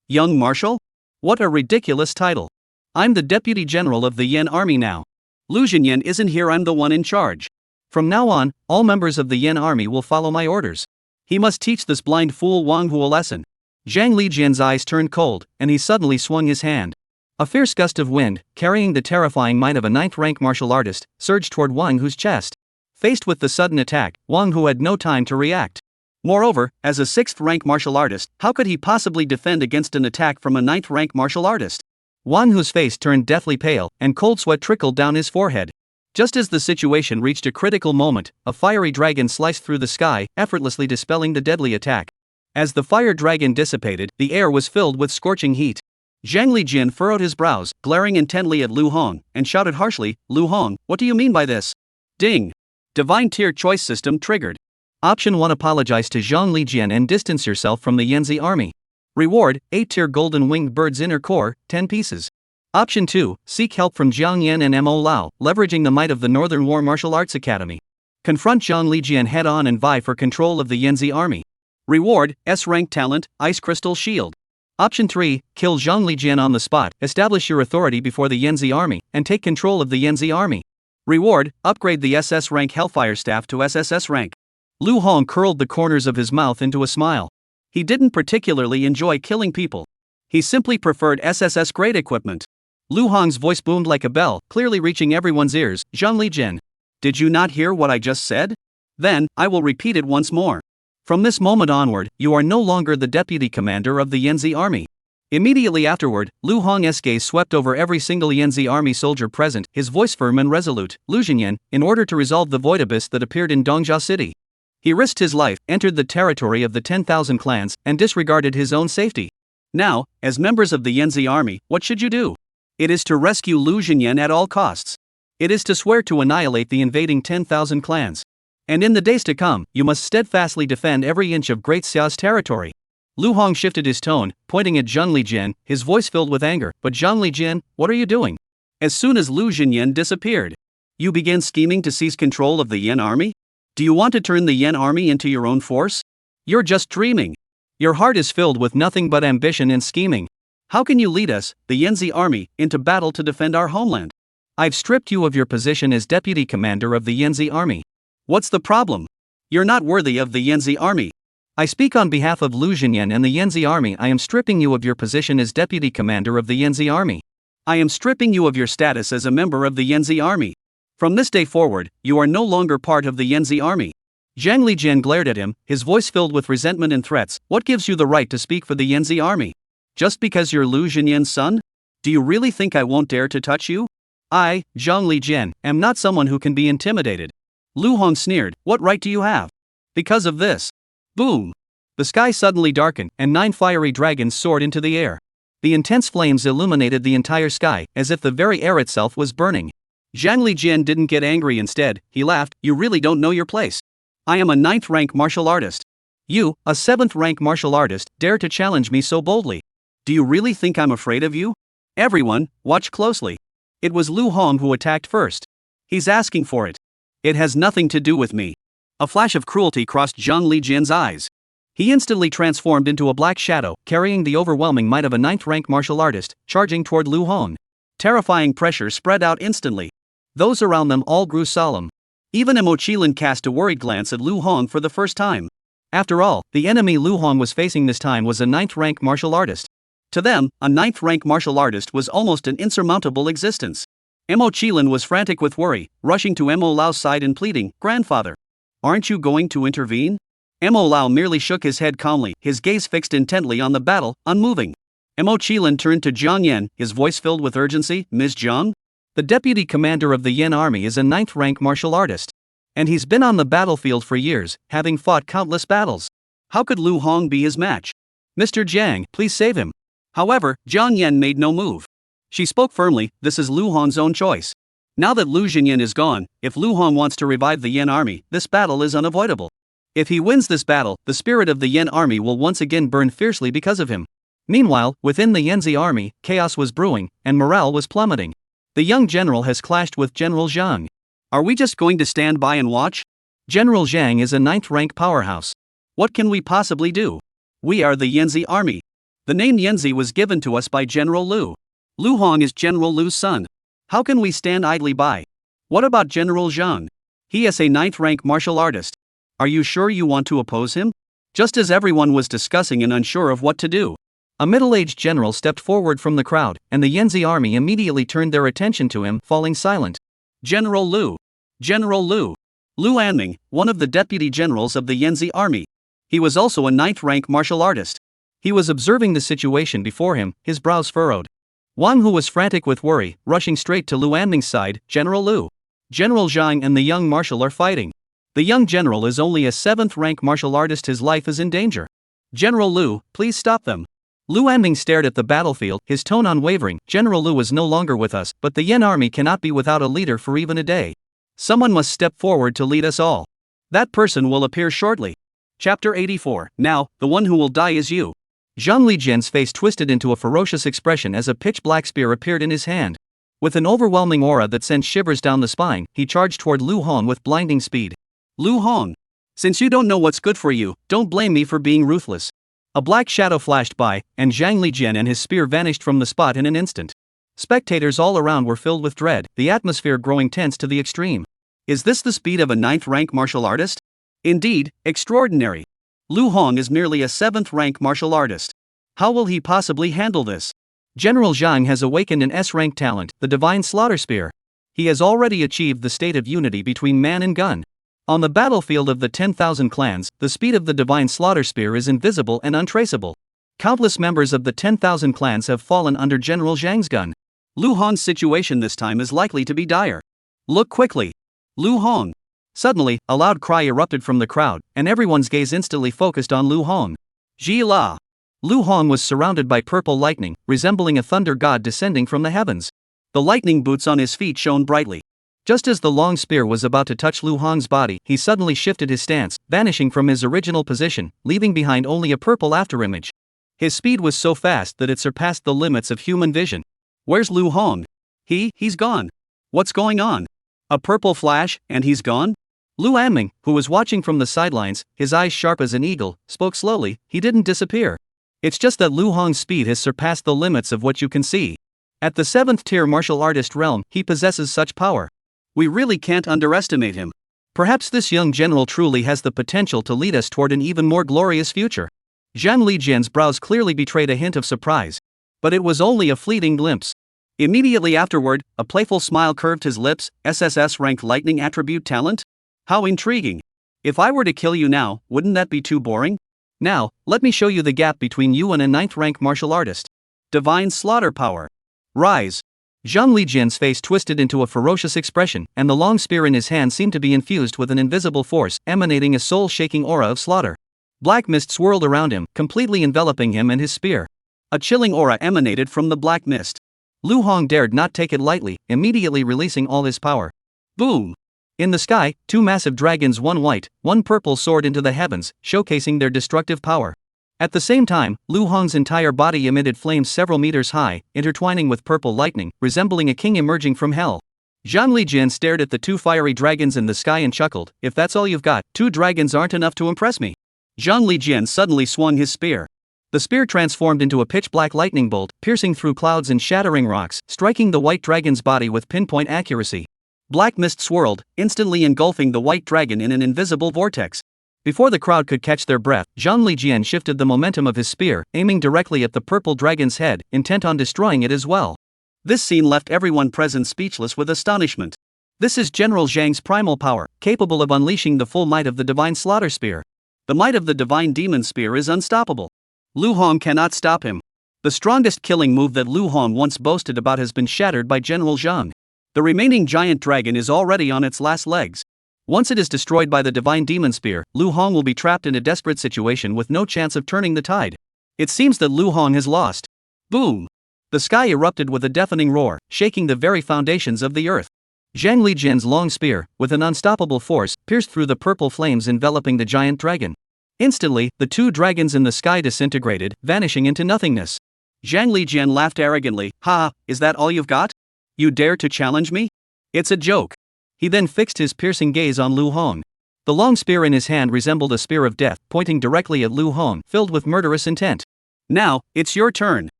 Young marshal? What a ridiculous title. I'm the deputy general of the Yen army now. Lu Xinyan isn't here, I'm the one in charge. From now on, all members of the Yen army will follow my orders. He must teach this blind fool Wang Hu a lesson." Zhang Lijian's eyes turned cold, and he suddenly swung his hand. A fierce gust of wind, carrying the terrifying might of a 9th-rank martial artist, surged toward Wang Hu's chest. Faced with the sudden attack, Wang Hu had no time to react. Moreover, as a 6th-rank martial artist, how could he possibly defend against an attack from a 9th-rank martial artist? Wang Hu's face turned deathly pale, and cold sweat trickled down his forehead. Just as the situation reached a critical moment, a fiery dragon sliced through the sky, effortlessly dispelling the deadly attack. As the fire dragon dissipated, the air was filled with scorching heat. Zhang Lijin furrowed his brows, glaring intently at Lu Hong, and shouted harshly, "Lu Hong, what do you mean by this?" Ding! Divine tier choice system triggered. Option 1: Apologize to Zhang Lijian and distance yourself from the Yanzi army. Reward: 8-tier golden winged bird's inner core, 10 pieces. Option 2: Seek help from Jiang Yan and Mo Lao, leveraging the might of the Northern War Martial Arts Academy. Confront Zhang Lijian head-on and vie for control of the Yanzi army. Reward: S-rank talent, Ice Crystal Shield. Option 3: Kill Zhang Lijian on the spot, establish your authority before the Yanzi army, and take control of the Yanzi army. Reward: Upgrade the SS rank Hellfire Staff to SSS rank. Lu Hong curled the corners of his mouth into a smile. He didn't particularly enjoy killing people. He simply preferred SSS grade equipment. Lu Hong's voice boomed like a bell, clearly reaching everyone's ears. Zhang Lijian, did you not hear what I just said? Then, I will repeat it once more. From this moment onward, you are no longer the deputy commander of the Yanzi army. Immediately afterward, Lu Hong's gaze swept over every single Yanzi army soldier present, his voice firm and resolute. Lu Xinyan, in order to resolve the void abyss that appeared in Dongjia City. He risked his life, entered the territory of the 10,000 clans, and disregarded his own safety. Now, as members of the Yanzi army, what should you do? It is to rescue Lu Xinyan at all costs. It is to swear to annihilate the invading 10,000 clans. And in the days to come, you must steadfastly defend every inch of Great Xiao's territory. Lu Hong shifted his tone, pointing at Zhang Lijian, his voice filled with anger. But Zhang Lijian, what are you doing? As soon as Lu Xinyan disappeared, you began scheming to seize control of the Yan army? Do you want to turn the Yan army into your own force? You're just dreaming. Your heart is filled with nothing but ambition and scheming. How can you lead us, the Yanzi army, into battle to defend our homeland? I've stripped you of your position as deputy commander of the Yanzi army. What's the problem? You're not worthy of the Yanzi army. I speak on behalf of Lu Xinyan and the Yanzi army. I am stripping you of your position as deputy commander of the Yanzi army. I am stripping you of your status as a member of the Yanzi army. From this day forward, you are no longer part of the Yanzi army. Zhang Lijian glared at him, his voice filled with resentment and threats. What gives you the right to speak for the Yanzi army? Just because you're Lu Xinyan's son? Do you really think I won't dare to touch you? I, Zhang Lijian, am not someone who can be intimidated. Lu Hong sneered, what right do you have? Because of this. Boom! The sky suddenly darkened, and 9 fiery dragons soared into the air. The intense flames illuminated the entire sky, as if the very air itself was burning. Zhang Lijian didn't get angry. Instead, he laughed. You really don't know your place. I am a 9th rank martial artist. You, a 7th rank martial artist, dare to challenge me so boldly. Do you really think I'm afraid of you? Everyone, watch closely. It was Lu Hong who attacked first. He's asking for it. It has nothing to do with me. A flash of cruelty crossed Zhang Lijian's eyes. He instantly transformed into a black shadow, carrying the overwhelming might of a 9th rank martial artist, charging toward Lu Hong. Terrifying pressure spread out instantly. Those around them all grew solemn. Even Mo Qilin cast a worried glance at Lu Hong for the first time. After all, the enemy Lu Hong was facing this time was a 9th rank martial artist. To them, a 9th rank martial artist was almost an insurmountable existence. Mo Qilin was frantic with worry, rushing to Mo Lao's side and pleading, Grandfather, aren't you going to intervene? Mo Lao merely shook his head calmly, his gaze fixed intently on the battle, unmoving. Mo Qilin turned to Jiang Yan, his voice filled with urgency, Ms. Jiang? The deputy commander of the Yan army is a 9th rank martial artist. And he's been on the battlefield for years, having fought countless battles. How could Lu Hong be his match? Mr. Jiang, please save him. However, Jiang Yan made no move. She spoke firmly, this is Lu Hong's own choice. Now that Lu Xinyan is gone, if Lu Hong wants to revive the Yan army, this battle is unavoidable. If he wins this battle, the spirit of the Yan army will once again burn fiercely because of him. Meanwhile, within the Yanzi army, chaos was brewing, and morale was plummeting. The young general has clashed with General Zhang. Are we just going to stand by and watch? General Zhang is a 9th rank powerhouse. What can we possibly do? We are the Yanzi army. The name Yanzi was given to us by General Lu. Lu Hong is General Lu's son. How can we stand idly by? What about General Zhang? He is a 9th rank martial artist. Are you sure you want to oppose him? Just as everyone was discussing and unsure of what to do, a middle-aged general stepped forward from the crowd, and the Yanzi army immediately turned their attention to him, falling silent. General Lu. General Lu. Lu Anming, one of the deputy generals of the Yanzi army. He was also a 9th rank martial artist. He was observing the situation before him, his brows furrowed. Wang Hu was frantic with worry, rushing straight to Lu Anming's side. General Lu. General Zhang and the young marshal are fighting. The young general is only a 7th rank martial artist. His life is in danger. General Lu, please stop them. Lu Anming stared at the battlefield, his tone unwavering. General Lu is no longer with us, but the Yen army cannot be without a leader for even a day. Someone must step forward to lead us all. That person will appear shortly. Chapter 84. Now, the one who will die is you. Zhang Lijian's face twisted into a ferocious expression as a pitch-black spear appeared in his hand. With an overwhelming aura that sent shivers down the spine, he charged toward Lu Hong with blinding speed. Lu Hong, since you don't know what's good for you, don't blame me for being ruthless. A black shadow flashed by, and Zhang Lijian and his spear vanished from the spot in an instant. Spectators all around were filled with dread, the atmosphere growing tense to the extreme. Is this the speed of a 9th-rank martial artist? Indeed, extraordinary. Lu Hong is merely a 7th-rank martial artist. How will he possibly handle this? General Zhang has awakened an S-rank talent, the Divine Slaughter Spear. He has already achieved the state of unity between man and gun. On the battlefield of the 10,000 clans, the speed of the Divine Slaughter Spear is invisible and untraceable. Countless members of the 10,000 clans have fallen under General Zhang's gun. Lu Hong's situation this time is likely to be dire. Look quickly. Lu Hong. Suddenly, a loud cry erupted from the crowd, and everyone's gaze instantly focused on Lu Hong. Ji La. Lu Hong was surrounded by purple lightning, resembling a thunder god descending from the heavens. The lightning boots on his feet shone brightly. Just as the long spear was about to touch Lu Hong's body, he suddenly shifted his stance, vanishing from his original position, leaving behind only a purple afterimage. His speed was so fast that it surpassed the limits of human vision. Where's Lu Hong? He's gone. What's going on? A purple flash, and he's gone? Lu Anming, who was watching from the sidelines, his eyes sharp as an eagle, spoke slowly. He didn't disappear. It's just that Lu Hong's speed has surpassed the limits of what you can see. At the 7th-tier martial artist realm, he possesses such power. We really can't underestimate him. Perhaps this young general truly has the potential to lead us toward an even more glorious future. Zhang Lijian's brows clearly betrayed a hint of surprise. But it was only a fleeting glimpse. Immediately afterward, a playful smile curved his lips. SSS-ranked lightning attribute talent? How intriguing. If I were to kill you now, wouldn't that be too boring? Now, let me show you the gap between you and a 9th-rank martial artist. Divine Slaughter Power. Rise. Zhang Lijian's face twisted into a ferocious expression, and the long spear in his hand seemed to be infused with an invisible force, emanating a soul-shaking aura of slaughter. Black mist swirled around him, completely enveloping him and his spear. A chilling aura emanated from the black mist. Lu Hong dared not take it lightly, immediately releasing all his power. Boom! In the sky, 2 massive dragons, one white, one purple, soared into the heavens, showcasing their destructive power. At the same time, Lu Hong's entire body emitted flames several meters high, intertwining with purple lightning, resembling a king emerging from hell. Zhang Lijian stared at the 2 fiery dragons in the sky and chuckled. If that's all you've got, 2 dragons aren't enough to impress me. Zhang Lijian suddenly swung his spear. The spear transformed into a pitch-black lightning bolt, piercing through clouds and shattering rocks, striking the white dragon's body with pinpoint accuracy. Black mist swirled, instantly engulfing the white dragon in an invisible vortex. Before the crowd could catch their breath, Zhang Lijian shifted the momentum of his spear, aiming directly at the purple dragon's head, intent on destroying it as well. This scene left everyone present speechless with astonishment. This is General Zhang's primal power, capable of unleashing the full might of the Divine Slaughter Spear. The might of the Divine Demon Spear is unstoppable. Lu Hong cannot stop him. The strongest killing move that Lu Hong once boasted about has been shattered by General Zhang. The remaining giant dragon is already on its last legs. Once it is destroyed by the Divine Demon Spear, Lu Hong will be trapped in a desperate situation with no chance of turning the tide. It seems that Lu Hong has lost. Boom! The sky erupted with a deafening roar, shaking the very foundations of the earth. Zhang Lijian's long spear, with an unstoppable force, pierced through the purple flames enveloping the giant dragon. Instantly, the 2 dragons in the sky disintegrated, vanishing into nothingness. Zhang Lijian laughed arrogantly. Ha, is that all you've got? You dare to challenge me? It's a joke. He then fixed his piercing gaze on Lu Hong. The long spear in his hand resembled a spear of death, pointing directly at Lu Hong, filled with murderous intent. Now, it's your turn.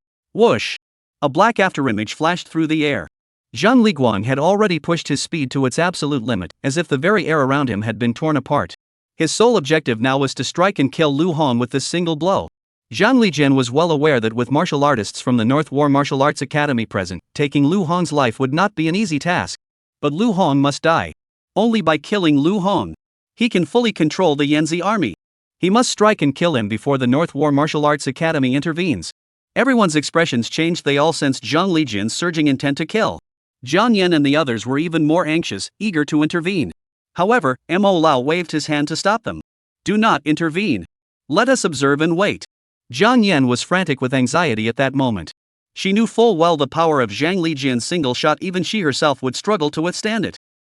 Whoosh! A black afterimage flashed through the air. Zhang Liguang had already pushed his speed to its absolute limit, as if the very air around him had been torn apart. His sole objective now was to strike and kill Lu Hong with this single blow. Zhang Lijian was well aware that with martial artists from the North War Martial Arts Academy present, taking Lu Hong's life would not be an easy task. But Lu Hong must die. Only by killing Lu Hong, he can fully control the Yanzi army. He must strike and kill him before the North War Martial Arts Academy intervenes. Everyone's expressions changed. They all sensed Zhang Lijian's surging intent to kill. Jiang Yan and the others were even more anxious, eager to intervene. However, Mo Lao waved his hand to stop them. Do not intervene. Let us observe and wait. Jiang Yan was frantic with anxiety at that moment. She knew full well the power of Zhang Lijian's single shot, even she herself would struggle to withstand it.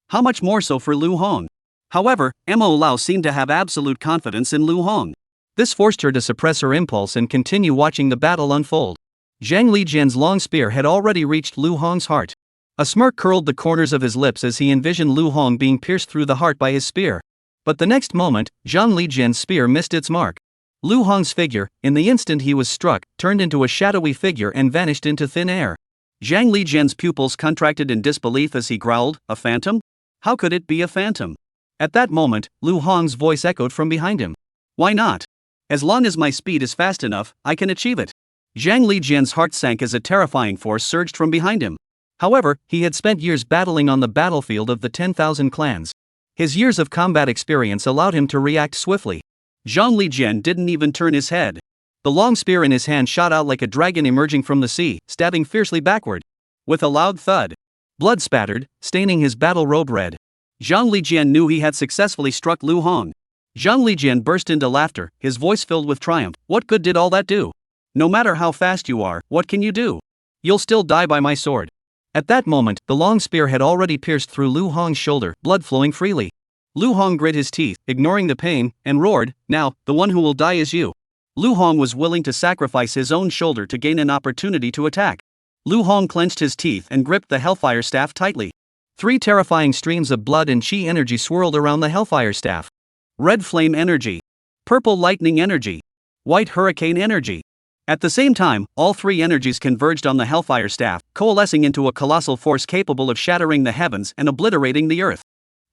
How much more so for Lu Hong? However, Mo Lao seemed to have absolute confidence in Lu Hong. This forced her to suppress her impulse and continue watching the battle unfold. Zhang Lijian's long spear had already reached Lu Hong's heart. A smirk curled the corners of his lips as he envisioned Lu Hong being pierced through the heart by his spear. But the next moment, Zhang Lijian's spear missed its mark. Lu Hong's figure, in the instant he was struck, turned into a shadowy figure and vanished into thin air. Zhang Lijian's pupils contracted in disbelief as he growled, "A phantom? How could it be a phantom?" At that moment, Lu Hong's voice echoed from behind him. "Why not? As long as my speed is fast enough, I can achieve it." Zhang Lijian's heart sank as a terrifying force surged from behind him. However, he had spent years battling on the battlefield of the 10,000 clans. His years of combat experience allowed him to react swiftly. Zhang Lijian didn't even turn his head. The long spear in his hand shot out like a dragon emerging from the sea, stabbing fiercely backward. With a loud thud, blood spattered, staining his battle robe red. Zhang Lijian knew he had successfully struck Lu Hong. Zhang Lijian burst into laughter, his voice filled with triumph. "What good did all that do? No matter how fast you are, what can you do? You'll still die by my sword." At that moment, the long spear had already pierced through Lu Hong's shoulder, blood flowing freely. Lu Hong grit his teeth, ignoring the pain, and roared, "Now, the one who will die is you." Lu Hong was willing to sacrifice his own shoulder to gain an opportunity to attack. Lu Hong clenched his teeth and gripped the Hellfire Staff tightly. 3 terrifying streams of blood and chi energy swirled around the Hellfire Staff. Red flame energy, purple lightning energy, white hurricane energy. At the same time, all 3 energies converged on the Hellfire Staff, coalescing into a colossal force capable of shattering the heavens and obliterating the earth.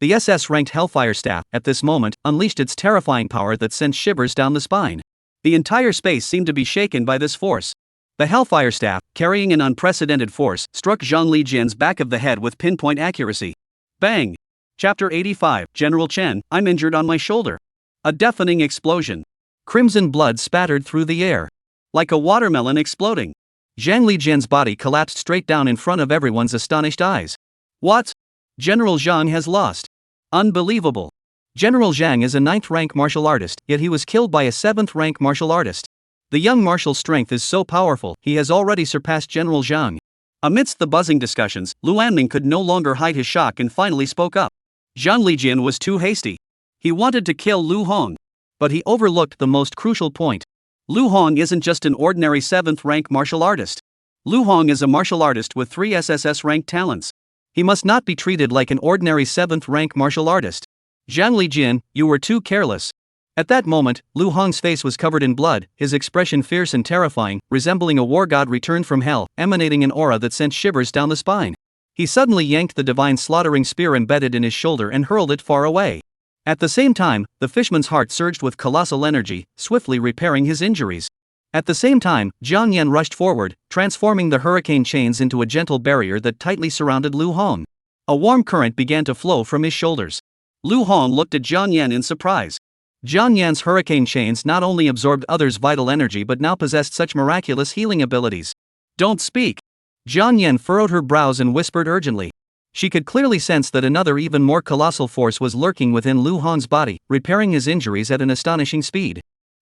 The SS-ranked Hellfire Staff, at this moment, unleashed its terrifying power that sent shivers down the spine. The entire space seemed to be shaken by this force. The Hellfire Staff, carrying an unprecedented force, struck Zhang Lijian's back of the head with pinpoint accuracy. Bang! Chapter 85, General Chen, I'm injured on my shoulder. A deafening explosion. Crimson blood spattered through the air. Like a watermelon exploding. Zhang Lijian's body collapsed straight down in front of everyone's astonished eyes. What? General Zhang has lost. Unbelievable. General Zhang is a 9th rank martial artist, yet he was killed by a 7th rank martial artist. The young marshal's strength is so powerful, he has already surpassed General Zhang. Amidst the buzzing discussions, Lu Anming could no longer hide his shock and finally spoke up. Zhang Lijian was too hasty. He wanted to kill Lu Hong. But he overlooked the most crucial point. Lu Hong isn't just an ordinary 7th rank martial artist. Lu Hong is a martial artist with 3 SSS rank talents. He must not be treated like an ordinary 7th rank martial artist. Zhang Lijian, you were too careless. At that moment, Lu Hong's face was covered in blood, his expression fierce and terrifying, resembling a war god returned from hell, emanating an aura that sent shivers down the spine. He suddenly yanked the divine slaughtering spear embedded in his shoulder and hurled it far away. At the same time, the fishman's heart surged with colossal energy, swiftly repairing his injuries. At the same time, Jiang Yan rushed forward, transforming the hurricane chains into a gentle barrier that tightly surrounded Lu Hong. A warm current began to flow from his shoulders. Lu Hong looked at Jiang Yan in surprise. Jiang Yan's hurricane chains not only absorbed others' vital energy but now possessed such miraculous healing abilities. Don't speak. Jiang Yan furrowed her brows and whispered urgently. She could clearly sense that another even more colossal force was lurking within Lu Hong's body, repairing his injuries at an astonishing speed.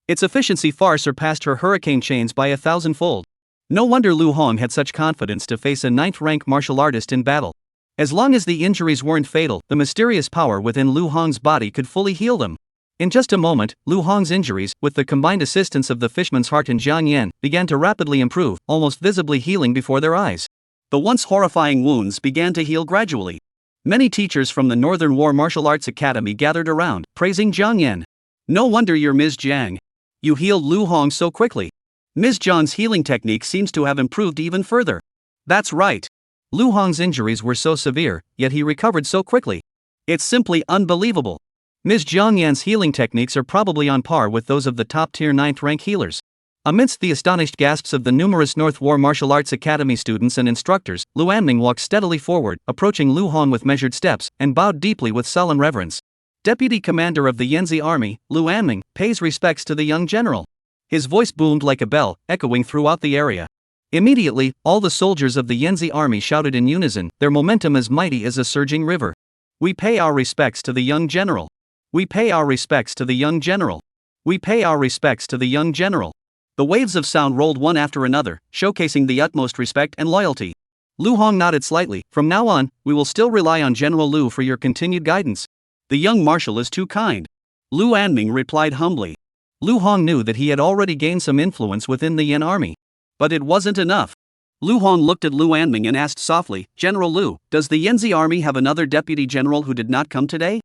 Its efficiency far surpassed her hurricane chains by 1,000-fold. No wonder Lu Hong had such confidence to face a 9th rank martial artist in battle. As long as the injuries weren't fatal, the mysterious power within Lu Hong's body could fully heal them. In just a moment, Lu Hong's injuries, with the combined assistance of the fishman's heart and Jiang Yan, began to rapidly improve, almost visibly healing before their eyes. The once horrifying wounds began to heal gradually. Many teachers from the Northern War Martial Arts Academy gathered around, praising Jiang Yan. No wonder you're Ms. Jiang. You healed Lu Hong so quickly. Ms. Jiang's healing technique seems to have improved even further. That's right. Lu Hong's injuries were so severe, yet he recovered so quickly. It's simply unbelievable. Ms. Jiang Yan's healing techniques are probably on par with those of the top-tier 9th rank healers. Amidst the astonished gasps of the numerous North War Martial Arts Academy students and instructors, Lu Anming walked steadily forward, approaching Lu Hong with measured steps, and bowed deeply with sullen reverence. Deputy Commander of the Yanzi Army, Lu Anming, pays respects to the young general. His voice boomed like a bell, echoing throughout the area. Immediately, all the soldiers of the Yanzi Army shouted in unison, their momentum as mighty as a surging river. We pay our respects to the young general. We pay our respects to the young general. We pay our respects to the young general. The waves of sound rolled one after another, showcasing the utmost respect and loyalty. Lu Hong nodded slightly. From now on, we will still rely on General Lu for your continued guidance. The young marshal is too kind. Lu Anming replied humbly. Lu Hong knew that he had already gained some influence within the Yan army. But it wasn't enough. Lu Hong looked at Lu Anming and asked softly, General Lu, does the Yanzi army have another deputy general who did not come today?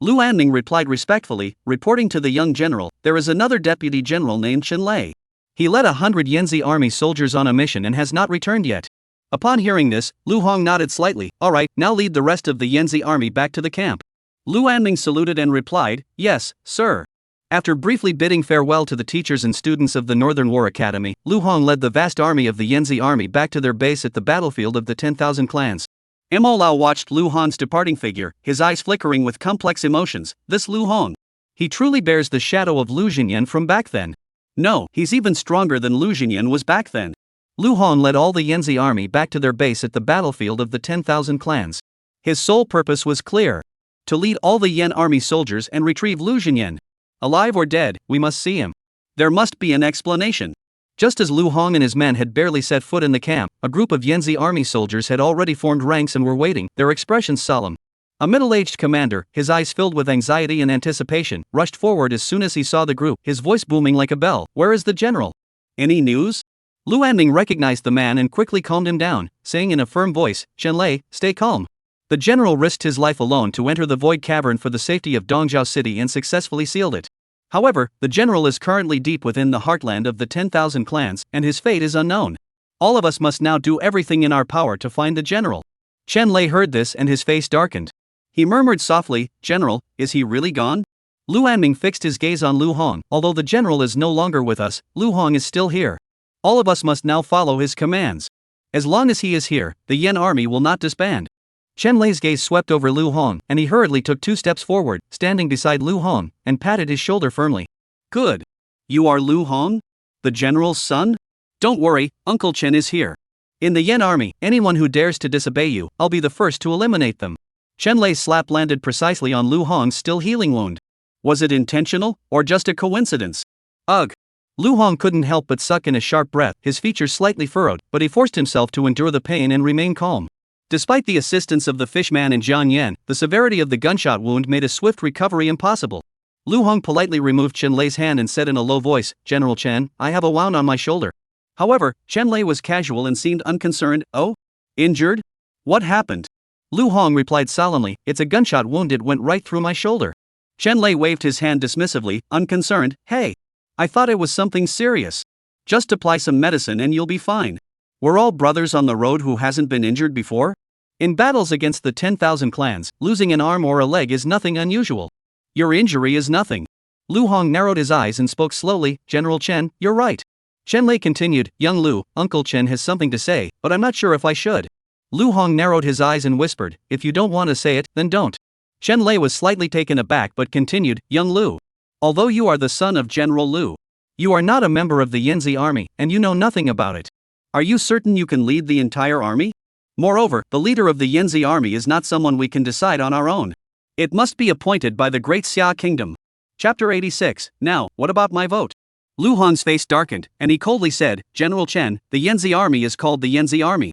Lu Anming replied respectfully, reporting to the young general, there is another deputy general named Chen Lei. He led 100 Yanzi army soldiers on a mission and has not returned yet. Upon hearing this, Lu Hong nodded slightly. Alright, now lead the rest of the Yanzi army back to the camp. Lu Anming saluted and replied, yes, sir. After briefly bidding farewell to the teachers and students of the Northern War Academy, Lu Hong led the vast army of the Yanzi army back to their base at the battlefield of the 10,000 clans. Mo Lao watched Lu Hong's departing figure, his eyes flickering with complex emotions. This Lu Hong. He truly bears the shadow of Lu Xinyan from back then. No, he's even stronger than Lu Xinyan was back then. Lu Hong led all the Yanzi army back to their base at the battlefield of the 10,000 clans. His sole purpose was clear. To lead all the Yan army soldiers and retrieve Lu Xinyan. Alive or dead, we must see him. There must be an explanation. Just as Lu Hong and his men had barely set foot in the camp, a group of Yanzi army soldiers had already formed ranks and were waiting, their expressions solemn. A middle-aged commander, his eyes filled with anxiety and anticipation, rushed forward as soon as he saw the group, his voice booming like a bell. Where is the general? Any news? Lu Anming recognized the man and quickly calmed him down, saying in a firm voice, Chen Lei, stay calm. The general risked his life alone to enter the Void Cavern for the safety of Dongzhou City and successfully sealed it. However, the general is currently deep within the heartland of the 10,000 clans, and his fate is unknown. All of us must now do everything in our power to find the general. Chen Lei heard this and his face darkened. He murmured softly, General, is he really gone? Lu Anming fixed his gaze on Lu Hong. Although the general is no longer with us, Lu Hong is still here. All of us must now follow his commands. As long as he is here, the Yan army will not disband. Chen Lei's gaze swept over Lu Hong, and he hurriedly took 2 steps forward, standing beside Lu Hong, and patted his shoulder firmly. Good. You are Lu Hong? The general's son? Don't worry, Uncle Chen is here. In the Yan army, anyone who dares to disobey you, I'll be the first to eliminate them. Chen Lei's slap landed precisely on Lu Hong's still healing wound. Was it intentional, or just a coincidence? Ugh. Lu Hong couldn't help but suck in a sharp breath, his features slightly furrowed, but he forced himself to endure the pain and remain calm. Despite the assistance of the fishman and Jiang Yan, the severity of the gunshot wound made a swift recovery impossible. Lu Hong politely removed Chen Lei's hand and said in a low voice, General Chen, I have a wound on my shoulder. However, Chen Lei was casual and seemed unconcerned. Oh? Injured? What happened? Lu Hong replied solemnly, it's a gunshot wound, it went right through my shoulder. Chen Lei waved his hand dismissively, unconcerned, hey. I thought it was something serious. Just apply some medicine and you'll be fine. We're all brothers on the road who hasn't been injured before? In battles against the 10,000 clans, losing an arm or a leg is nothing unusual. Your injury is nothing. Lu Hong narrowed his eyes and spoke slowly, General Chen, you're right. Chen Lei continued, Young Lu, Uncle Chen has something to say, but I'm not sure if I should. Lu Hong narrowed his eyes and whispered, if you don't want to say it, then don't. Chen Lei was slightly taken aback but continued, Young Lu. Although you are the son of General Lu, you are not a member of the Yanzi army, and you know nothing about it. Are you certain you can lead the entire army? Moreover, the leader of the Yanzi army is not someone we can decide on our own. It must be appointed by the Great Xia Kingdom. Chapter 86. Now, what about my vote? Lu Hong's face darkened, and he coldly said, General Chen, the Yanzi army is called the Yanzi army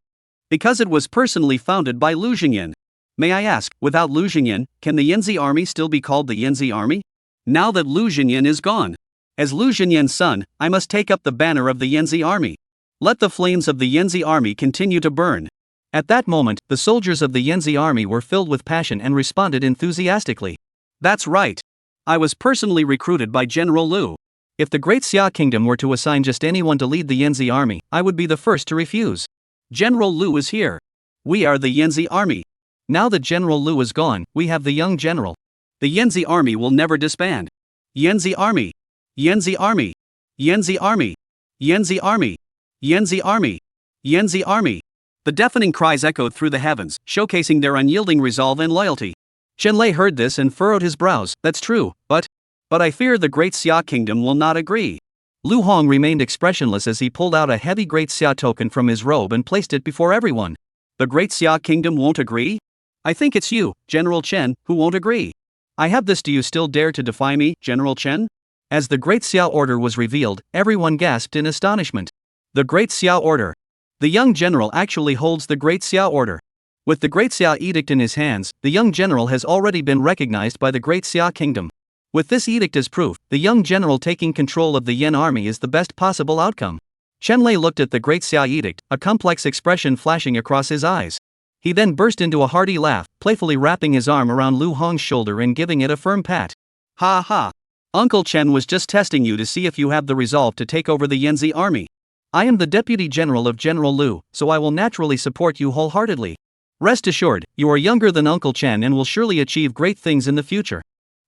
because it was personally founded by Lu Xinyan. May I ask, without Lu Xinyan, can the Yanzi army still be called the Yanzi army? Now that Lu Xinyan is gone. As Lu Xinyan's son, I must take up the banner of the Yanzi army. Let the flames of the Yanzi army continue to burn. At that moment, the soldiers of the Yanzi army were filled with passion and responded enthusiastically. That's right. I was personally recruited by General Lu. If the Great Xia Kingdom were to assign just anyone to lead the Yanzi army, I would be the first to refuse. General Lu is here. We are the Yanzi army. Now that General Lu is gone, we have the young general. The Yanzi army will never disband. Yanzi army. Yanzi army. Yanzi army. Yanzi army. Yanzi army. Yanzi army. The deafening cries echoed through the heavens, showcasing their unyielding resolve and loyalty. Chen Lei heard this and furrowed his brows. That's true, but I fear the Great Xia Kingdom will not agree. Lu Hong remained expressionless as he pulled out a heavy Great Xia token from his robe and placed it before everyone. The Great Xia Kingdom won't agree? I think it's you, General Chen, who won't agree. I have this. Do you still dare to defy me, General Chen? As the Great Xiao Order was revealed, everyone gasped in astonishment. The Great Xiao Order. The young general actually holds the Great Xiao Order. With the Great Xiao Edict in his hands, the young general has already been recognized by the Great Xiao Kingdom. With this edict as proof, the young general taking control of the Yan army is the best possible outcome. Chenlei looked at the Great Xiao Edict, a complex expression flashing across his eyes. He then burst into a hearty laugh, playfully wrapping his arm around Lu Hong's shoulder and giving it a firm pat. Ha ha! Uncle Chen was just testing you to see if you have the resolve to take over the Yanzi army. I am the Deputy General of General Lu, so I will naturally support you wholeheartedly. Rest assured, you are younger than Uncle Chen and will surely achieve great things in the future.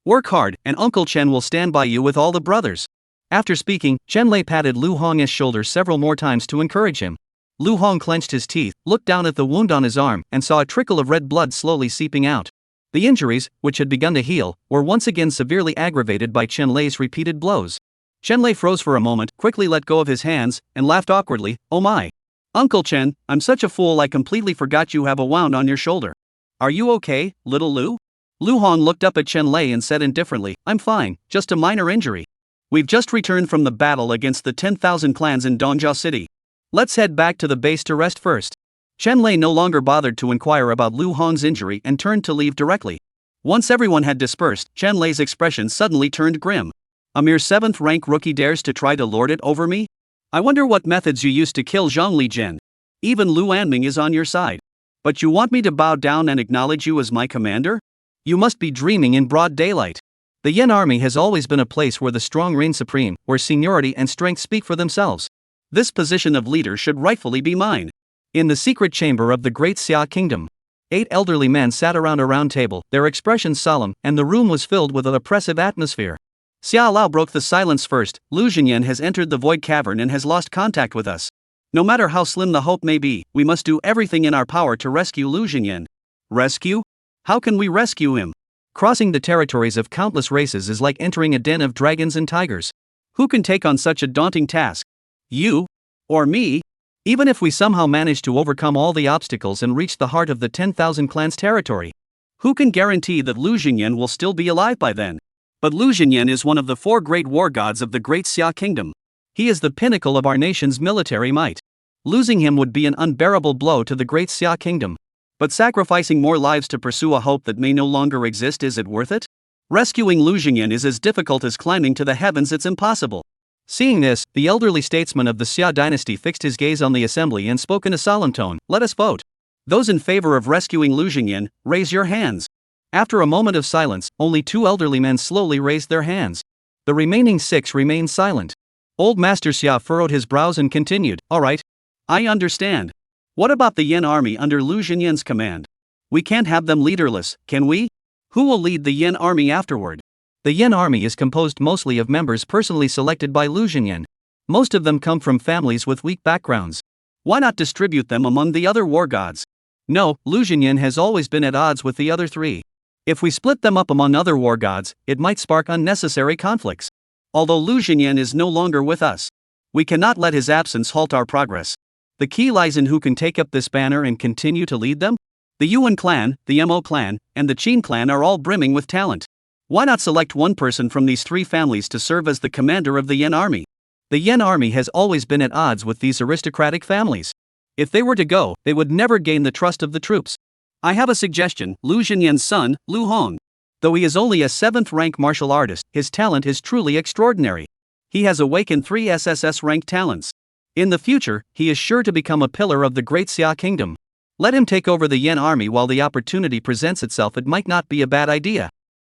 Work hard, and Uncle Chen will stand by you with all the brothers. After speaking, Chenlei patted Lu Hong's shoulder several more times to encourage him. Lu Hong clenched his teeth, looked down at the wound on his arm, and saw a trickle of red blood slowly seeping out. The injuries, which had begun to heal, were once again severely aggravated by Chenlei's repeated blows. Chenlei froze for a moment, quickly let go of his hands, and laughed awkwardly. Oh my! Uncle Chen, I'm such a fool I completely forgot you have a wound on your shoulder. Are you okay, little Lu? Lu Hong looked up at Chenlei and said indifferently, I'm fine, just a minor injury. We've just returned from the battle against the 10,000 clans in Dongjiao City. Let's head back to the base to rest first. Chenlei no longer bothered to inquire about Lu Hong's injury and turned to leave directly. Once everyone had dispersed, Chenlei's expression suddenly turned grim. A mere 7th rank rookie dares to try to lord it over me? I wonder what methods you used to kill Zhang Lijian. Even Lu Anming is on your side. But you want me to bow down and acknowledge you as my commander? You must be dreaming in broad daylight. The Yan army has always been a place where the strong reign supreme, where seniority and strength speak for themselves. This position of leader should rightfully be mine. In the secret chamber of the Great Xia Kingdom, 8 elderly men sat around a round table, their expressions solemn, and the room was filled with an oppressive atmosphere. Xia Lao broke the silence first. Lu Xinyan has entered the void cavern and has lost contact with us. No matter how slim the hope may be, we must do everything in our power to rescue Lu Xinyan. Rescue? How can we rescue him? Crossing the territories of countless races is like entering a den of dragons and tigers. Who can take on such a daunting task? You? Or me? Even if we somehow manage to overcome all the obstacles and reach the heart of the 10,000 clans territory, who can guarantee that Lu Xinyan will still be alive by then? But Lu Xinyan is one of the 4 great war gods of the Great Xia Kingdom. He is the pinnacle of our nation's military might. Losing him would be an unbearable blow to the Great Xia Kingdom. But sacrificing more lives to pursue a hope that may no longer exist, is it worth it? Rescuing Lu Xinyan is as difficult as climbing to the heavens, it's impossible. Seeing this, the elderly statesman of the Xia dynasty fixed his gaze on the assembly and spoke in a solemn tone. Let us vote. Those in favor of rescuing Lu Xinyan, raise your hands. After a moment of silence, only 2 elderly men slowly raised their hands. The remaining 6 remained silent. Old Master Xia furrowed his brows and continued, all right. I understand. What about the Yan army under Lu Xinyan's command? We can't have them leaderless, can we? Who will lead the Yan army afterward? The Yan army is composed mostly of members personally selected by Lu Xinyan. Most of them come from families with weak backgrounds. Why not distribute them among the other war gods? No, Lu Xinyan has always been at odds with the other 3. If we split them up among other war gods, it might spark unnecessary conflicts. Although Lu Xinyan is no longer with us, we cannot let his absence halt our progress. The key lies in who can take up this banner and continue to lead them. The Yuan clan, the Mo clan, and the Qin clan are all brimming with talent. Why not select one person from these 3 families to serve as the commander of the Yan army? The Yan army has always been at odds with these aristocratic families. If they were to go, they would never gain the trust of the troops. I have a suggestion. Lu Xinyan's son, Lu Hong. Though he is only a 7th rank martial artist, his talent is truly extraordinary. He has awakened 3 SSS rank talents. In the future, he is sure to become a pillar of the Great Xia Kingdom. Let him take over the Yan army while the opportunity presents itself. It might not be a bad idea.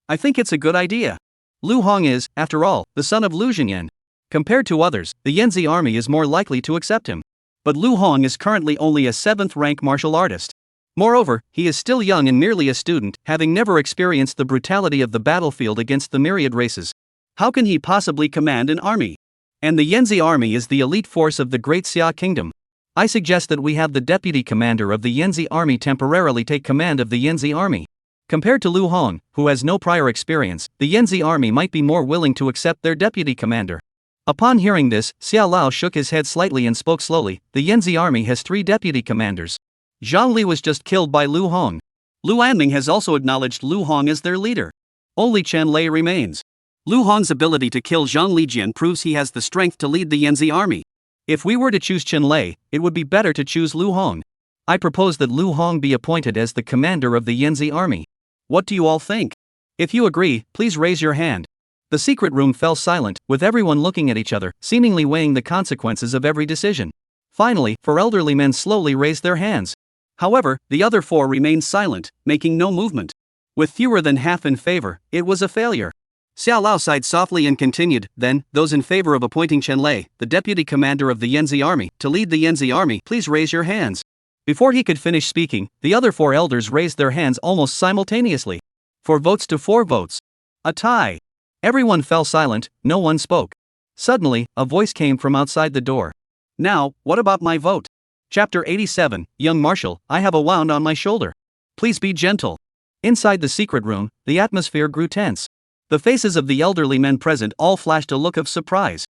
I think it's a good idea. Lu Hong is, after all, the son of Lu Xinyan. Compared to others, the Yanzi army is more likely to accept him. But Lu Hong is currently only a 7th rank martial artist. Moreover, he is still young and merely a student, having never experienced the brutality of the battlefield against the myriad races. How can he possibly command an army? And the Yanzi army is the elite force of the Great Xia Kingdom. I suggest that we have the deputy commander of the Yanzi army temporarily take command of the Yanzi army. Compared to Lu Hong, who has no prior experience, the Yanzi army might be more willing to accept their deputy commander. Upon hearing this, Xia Lao shook his head slightly and spoke slowly. The Yanzi army has 3 deputy commanders. Zhang Li was just killed by Lu Hong. Lu Anming has also acknowledged Lu Hong as their leader. Only Chenlei remains. Lu Hong's ability to kill Zhang Lijian proves he has the strength to lead the Yanzi army. If we were to choose Chen Lei, it would be better to choose Lu Hong. I propose that Lu Hong be appointed as the commander of the Yanzi army. What do you all think? If you agree, please raise your hand. The secret room fell silent, with everyone looking at each other, seemingly weighing the consequences of every decision. Finally, 4 elderly men slowly raised their hands. However, the other 4 remained silent, making no movement. With fewer than half in favor, it was a failure. Xiao Lao sighed softly and continued, then, those in favor of appointing Chen Lei, the deputy commander of the Yanzi army, to lead the Yanzi army, please raise your hands. Before he could finish speaking, the other 4 elders raised their hands almost simultaneously. 4 votes to 4 votes. A tie. Everyone fell silent, no one spoke. Suddenly, a voice came from outside the door. Now, what about my vote? Chapter 87, Young Marshal, I have a wound on my shoulder. Please be gentle. Inside the secret room, the atmosphere grew tense. The faces of the elderly men present all flashed a look of surprise.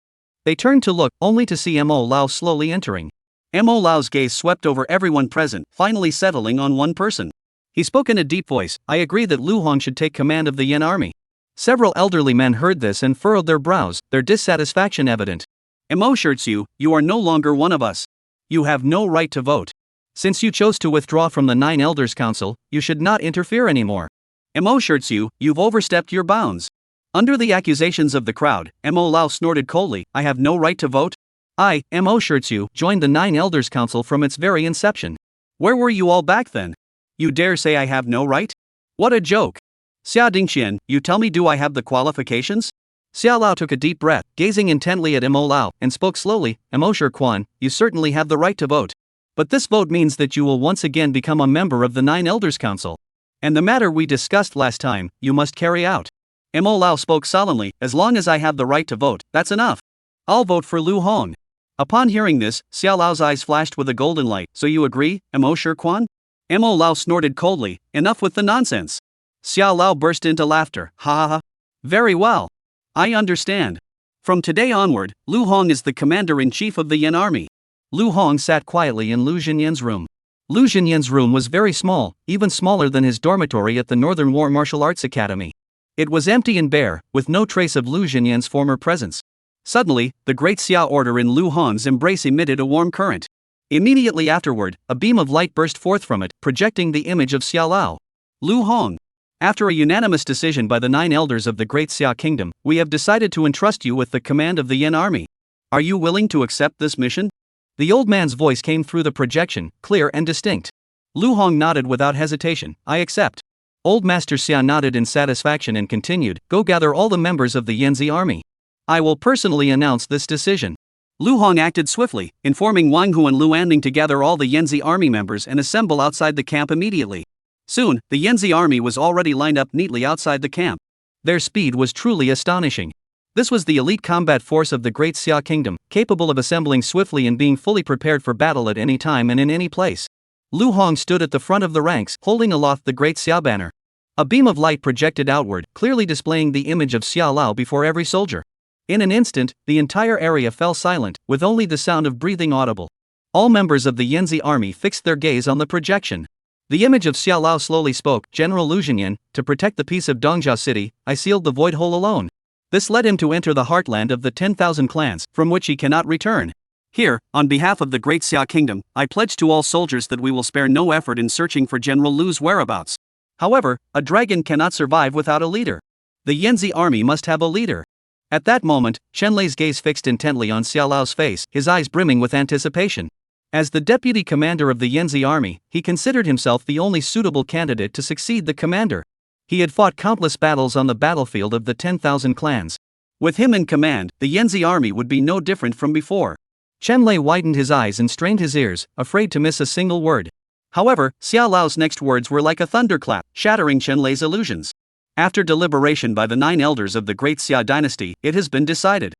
They turned to look, only to see Mo Lao slowly entering. Mo Lao's gaze swept over everyone present, finally settling on one person. He spoke in a deep voice, I agree that Lu Hong should take command of the Yan army. Several elderly men heard this and furrowed their brows, their dissatisfaction evident. Mo Shirtsu, you are no longer one of us. You have no right to vote. Since you chose to withdraw from the 9 Elders Council, you should not interfere anymore. Mo Shirtsu, you've overstepped your bounds. Under the accusations of the crowd, Mo Lao snorted coldly, I have no right to vote? I, Mo Shirtsu, joined the 9 Elders Council from its very inception. Where were you all back then? You dare say I have no right? What a joke. Xia Dingxian, you tell me, do I have the qualifications? Xiao Lao took a deep breath, gazing intently at Mo Lao, and spoke slowly, Mo Shirquan, you certainly have the right to vote. But this vote means that you will once again become a member of the 9 Elders Council. And the matter we discussed last time, you must carry out. Mo Lao spoke solemnly, as long as I have the right to vote, that's enough. I'll vote for Lu Hong. Upon hearing this, Xiao Lao's eyes flashed with a golden light, so you agree, Mo Shirquan? Mo Lao snorted coldly, enough with the nonsense. Xiao Lao burst into laughter, ha ha ha. Very well. I understand. From today onward, Lu Hong is the commander-in-chief of the Yan army. Lu Hong sat quietly in Lu Xinyan's room. Lu Xinyan's room was very small, even smaller than his dormitory at the Northern War Martial Arts Academy. It was empty and bare, with no trace of Lu Xinyan's former presence. Suddenly, the great Xia order in Lu Hong's embrace emitted a warm current. Immediately afterward, a beam of light burst forth from it, projecting the image of Xiao Lao. Lu Hong. After a unanimous decision by the 9 elders of the Great Xia Kingdom, we have decided to entrust you with the command of the Yan army. Are you willing to accept this mission? The old man's voice came through the projection, clear and distinct. Lu Hong nodded without hesitation, I accept. Old Master Xia nodded in satisfaction and continued, go gather all the members of the Yanzi army. I will personally announce this decision. Lu Hong acted swiftly, informing Wang Hu and Lu Anding to gather all the Yanzi army members and assemble outside the camp immediately. Soon, the Yanzi army was already lined up neatly outside the camp. Their speed was truly astonishing. This was the elite combat force of the Great Xia Kingdom, capable of assembling swiftly and being fully prepared for battle at any time and in any place. Lu Hong stood at the front of the ranks, holding aloft the Great Xia banner. A beam of light projected outward, clearly displaying the image of Xiao Lao before every soldier. In an instant, the entire area fell silent, with only the sound of breathing audible. All members of the Yanzi army fixed their gaze on the projection. The image of Xiao Lao slowly spoke, General Lu Xinyan, to protect the peace of Dongjia City, I sealed the void hole alone. This led him to enter the heartland of the 10,000 clans, from which he cannot return. Here, on behalf of the Great Xia Kingdom, I pledge to all soldiers that we will spare no effort in searching for General Lu's whereabouts. However, a dragon cannot survive without a leader. The Yanzi army must have a leader. At that moment, Chen Lei's gaze fixed intently on Xiao Lao's face, his eyes brimming with anticipation. As the deputy commander of the Yanzi army, he considered himself the only suitable candidate to succeed the commander. He had fought countless battles on the battlefield of the 10,000 clans. With him in command, the Yanzi army would be no different from before. Chen Lei widened his eyes and strained his ears, afraid to miss a single word. However, Xiao Lao's next words were like a thunderclap, shattering Chen Lei's illusions. After deliberation by the 9 elders of the Great Xia dynasty, it has been decided.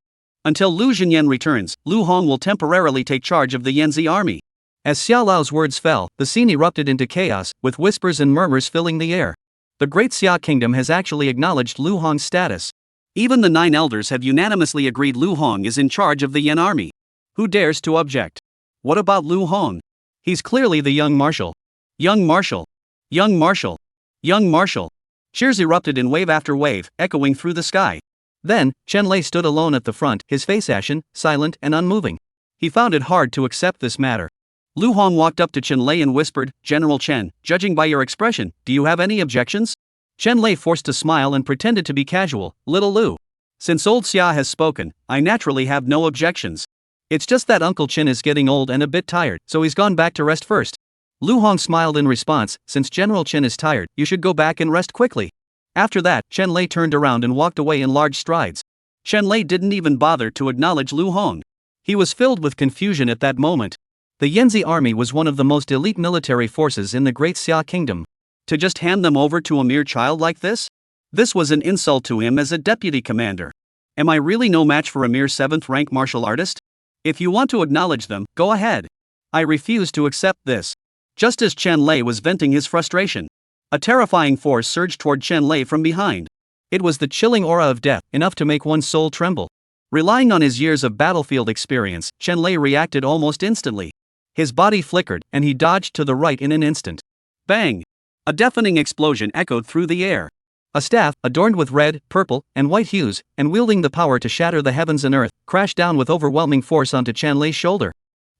Until Lu Xinyan returns, Lu Hong will temporarily take charge of the Yanzi army. As Xiao Lao's words fell, the scene erupted into chaos, with whispers and murmurs filling the air. The Great Xia Kingdom has actually acknowledged Lu Hong's status. Even the 9 elders have unanimously agreed Lu Hong is in charge of the Yan army. Who dares to object? What about Lu Hong? He's clearly the young marshal. Young marshal. Young marshal. Young marshal. Cheers erupted in wave after wave, echoing through the sky. Then, Chen Lei stood alone at the front, his face ashen, silent, and unmoving. He found it hard to accept this matter. Lu Hong walked up to Chen Lei and whispered, "General Chen, judging by your expression, do you have any objections?" Chen Lei forced a smile and pretended to be casual. "Little Lu. Since old Xia has spoken, I naturally have no objections. It's just that Uncle Chen is getting old and a bit tired, so he's gone back to rest first." Lu Hong smiled in response, "Since General Chen is tired, you should go back and rest quickly." After that, Chen Lei turned around and walked away in large strides. Chen Lei didn't even bother to acknowledge Lu Hong. He was filled with confusion at that moment. The Yanzi army was one of the most elite military forces in the Great Xia Kingdom. To just hand them over to a mere child like this? This was an insult to him as a deputy commander. Am I really no match for a mere 7th rank martial artist? If you want to acknowledge them, go ahead. I refuse to accept this. Just as Chen Lei was venting his frustration, a terrifying force surged toward Chen Lei from behind. It was the chilling aura of death, enough to make one's soul tremble. Relying on his years of battlefield experience, Chen Lei reacted almost instantly. His body flickered, and he dodged to the right in an instant. Bang! A deafening explosion echoed through the air. A staff, adorned with red, purple, and white hues, and wielding the power to shatter the heavens and earth, crashed down with overwhelming force onto Chen Lei's shoulder.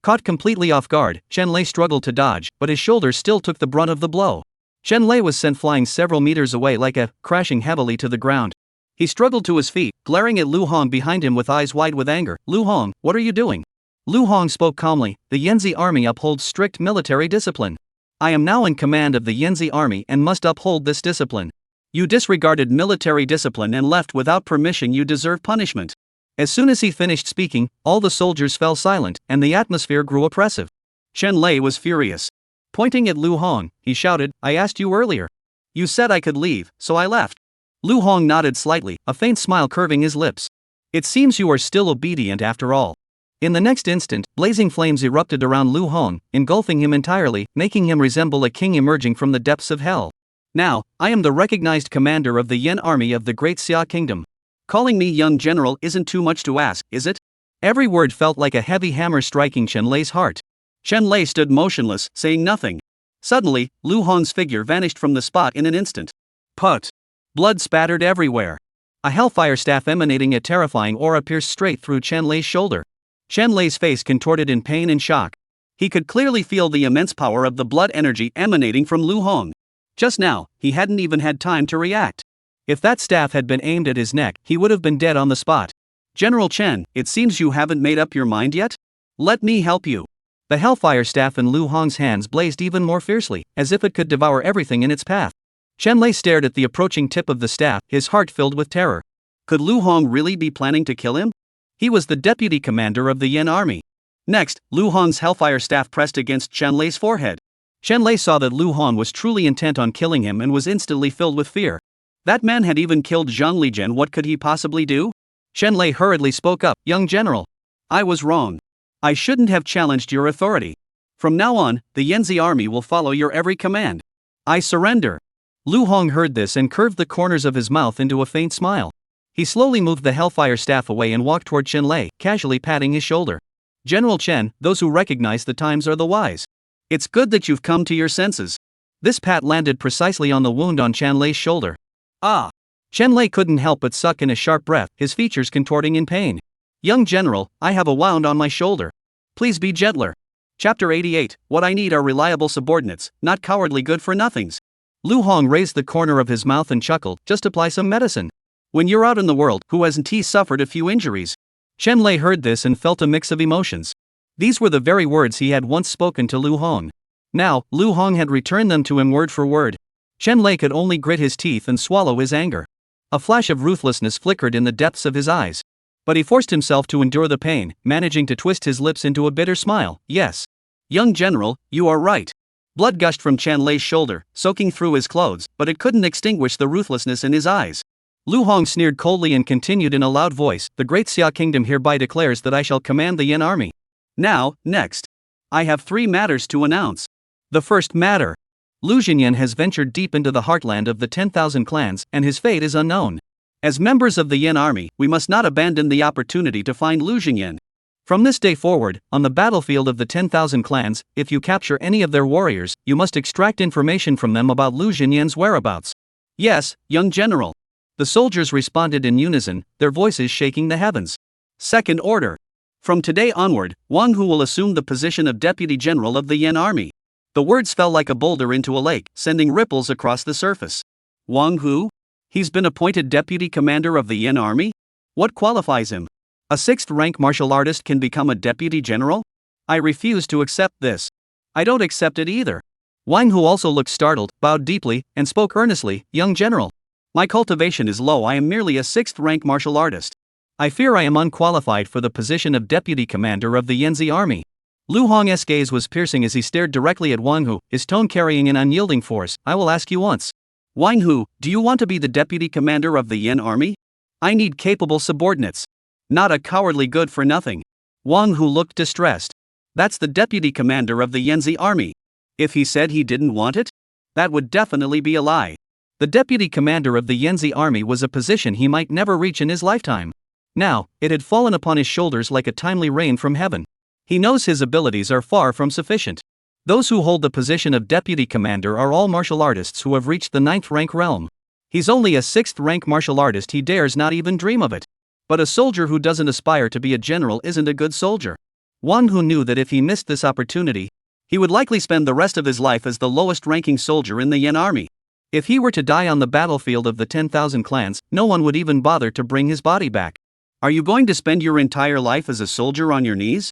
Caught completely off guard, Chen Lei struggled to dodge, but his shoulder still took the brunt of the blow. Chen Lei was sent flying several meters away crashing heavily to the ground. He struggled to his feet, glaring at Lu Hong behind him with eyes wide with anger. "Lu Hong, what are you doing?" Lu Hong spoke calmly, "The Yanzi army upholds strict military discipline. I am now in command of the Yanzi army and must uphold this discipline. You disregarded military discipline and left without permission. You deserve punishment." As soon as he finished speaking, all the soldiers fell silent, and the atmosphere grew oppressive. Chen Lei was furious. Pointing at Lu Hong, he shouted, "I asked you earlier. You said I could leave, so I left." Lu Hong nodded slightly, a faint smile curving his lips. "It seems you are still obedient after all." In the next instant, blazing flames erupted around Lu Hong, engulfing him entirely, making him resemble a king emerging from the depths of hell. "Now, I am the recognized commander of the Yan army of the Great Xia Kingdom. Calling me young general isn't too much to ask, is it?" Every word felt like a heavy hammer striking Chen Lei's heart. Chen Lei stood motionless, saying nothing. Suddenly, Lu Hong's figure vanished from the spot in an instant. Put! Blood spattered everywhere. A hellfire staff emanating a terrifying aura pierced straight through Chen Lei's shoulder. Chen Lei's face contorted in pain and shock. He could clearly feel the immense power of the blood energy emanating from Lu Hong. Just now, he hadn't even had time to react. If that staff had been aimed at his neck, he would have been dead on the spot. "General Chen, it seems you haven't made up your mind yet? Let me help you." The hellfire staff in Lu Hong's hands blazed even more fiercely, as if it could devour everything in its path. Chen Lei stared at the approaching tip of the staff, his heart filled with terror. Could Lu Hong really be planning to kill him? He was the deputy commander of the Yan army. Next, Lu Hong's hellfire staff pressed against Chen Lei's forehead. Chen Lei saw that Lu Hong was truly intent on killing him and was instantly filled with fear. That man had even killed Zhang Lijian. What could he possibly do? Chen Lei hurriedly spoke up, "Young general. I was wrong. I shouldn't have challenged your authority. From now on, the Yanzi army will follow your every command. I surrender." Lu Hong heard this and curved the corners of his mouth into a faint smile. He slowly moved the hellfire staff away and walked toward Chen Lei, casually patting his shoulder. "General Chen, those who recognize the times are the wise. It's good that you've come to your senses." This pat landed precisely on the wound on Chen Lei's shoulder. "Ah!" Chen Lei couldn't help but suck in a sharp breath, his features contorting in pain. "Young general, I have a wound on my shoulder. Please be gentler." Chapter 88, What I Need Are Reliable Subordinates, Not Cowardly Good-for-Nothings. Lu Hong raised the corner of his mouth and chuckled, "Just apply some medicine. When you're out in the world, who hasn't suffered a few injuries?" Chen Lei heard this and felt a mix of emotions. These were the very words he had once spoken to Lu Hong. Now, Lu Hong had returned them to him word for word. Chen Lei could only grit his teeth and swallow his anger. A flash of ruthlessness flickered in the depths of his eyes. But he forced himself to endure the pain, managing to twist his lips into a bitter smile. "Yes. Young general, you are right." Blood gushed from Chen Lei's shoulder, soaking through his clothes, but it couldn't extinguish the ruthlessness in his eyes. Lu Hong sneered coldly and continued in a loud voice, "The Great Xia Kingdom hereby declares that I shall command the Yan army. Now, next. I have 3 matters to announce. The first matter. Lu Xinyan has ventured deep into the heartland of the 10,000 clans, and his fate is unknown. As members of the Yan army, we must not abandon the opportunity to find Lu Xinyan. From this day forward, on the battlefield of the 10,000 clans, if you capture any of their warriors, you must extract information from them about Lu Xinyan's whereabouts." "Yes, young general." The soldiers responded in unison, their voices shaking the heavens. Second order. From today onward, Wang Hu will assume the position of Deputy General of the Yan Army. The words fell like a boulder into a lake, sending ripples across the surface. Wang Hu? He's been appointed Deputy Commander of the Yan Army? What qualifies him? A 6th-rank martial artist can become a Deputy General? I refuse to accept this. I don't accept it either. Wang Hu also looked startled, bowed deeply, and spoke earnestly, Young General. My cultivation is low. I am merely a 6th-rank martial artist. I fear I am unqualified for the position of Deputy Commander of the Yanzi Army. Lu Hong's gaze was piercing as he stared directly at Wang Hu, his tone carrying an unyielding force. I will ask you once. Wang Hu, do you want to be the Deputy Commander of the Yan Army? I need capable subordinates. Not a cowardly good-for-nothing. Wang Hu looked distressed. That's the Deputy Commander of the Yanzi Army. If he said he didn't want it? That would definitely be a lie. The Deputy Commander of the Yanzi Army was a position he might never reach in his lifetime. Now, it had fallen upon his shoulders like a timely rain from heaven. He knows his abilities are far from sufficient. Those who hold the position of Deputy Commander are all martial artists who have reached the 9th-rank realm. He's only a 6th-rank martial artist. He dares not even dream of it. But a soldier who doesn't aspire to be a general isn't a good soldier. Wang Hu knew that if he missed this opportunity, he would likely spend the rest of his life as the lowest-ranking soldier in the Yan Army. If he were to die on the battlefield of the 10,000 clans, no one would even bother to bring his body back. Are you going to spend your entire life as a soldier on your knees?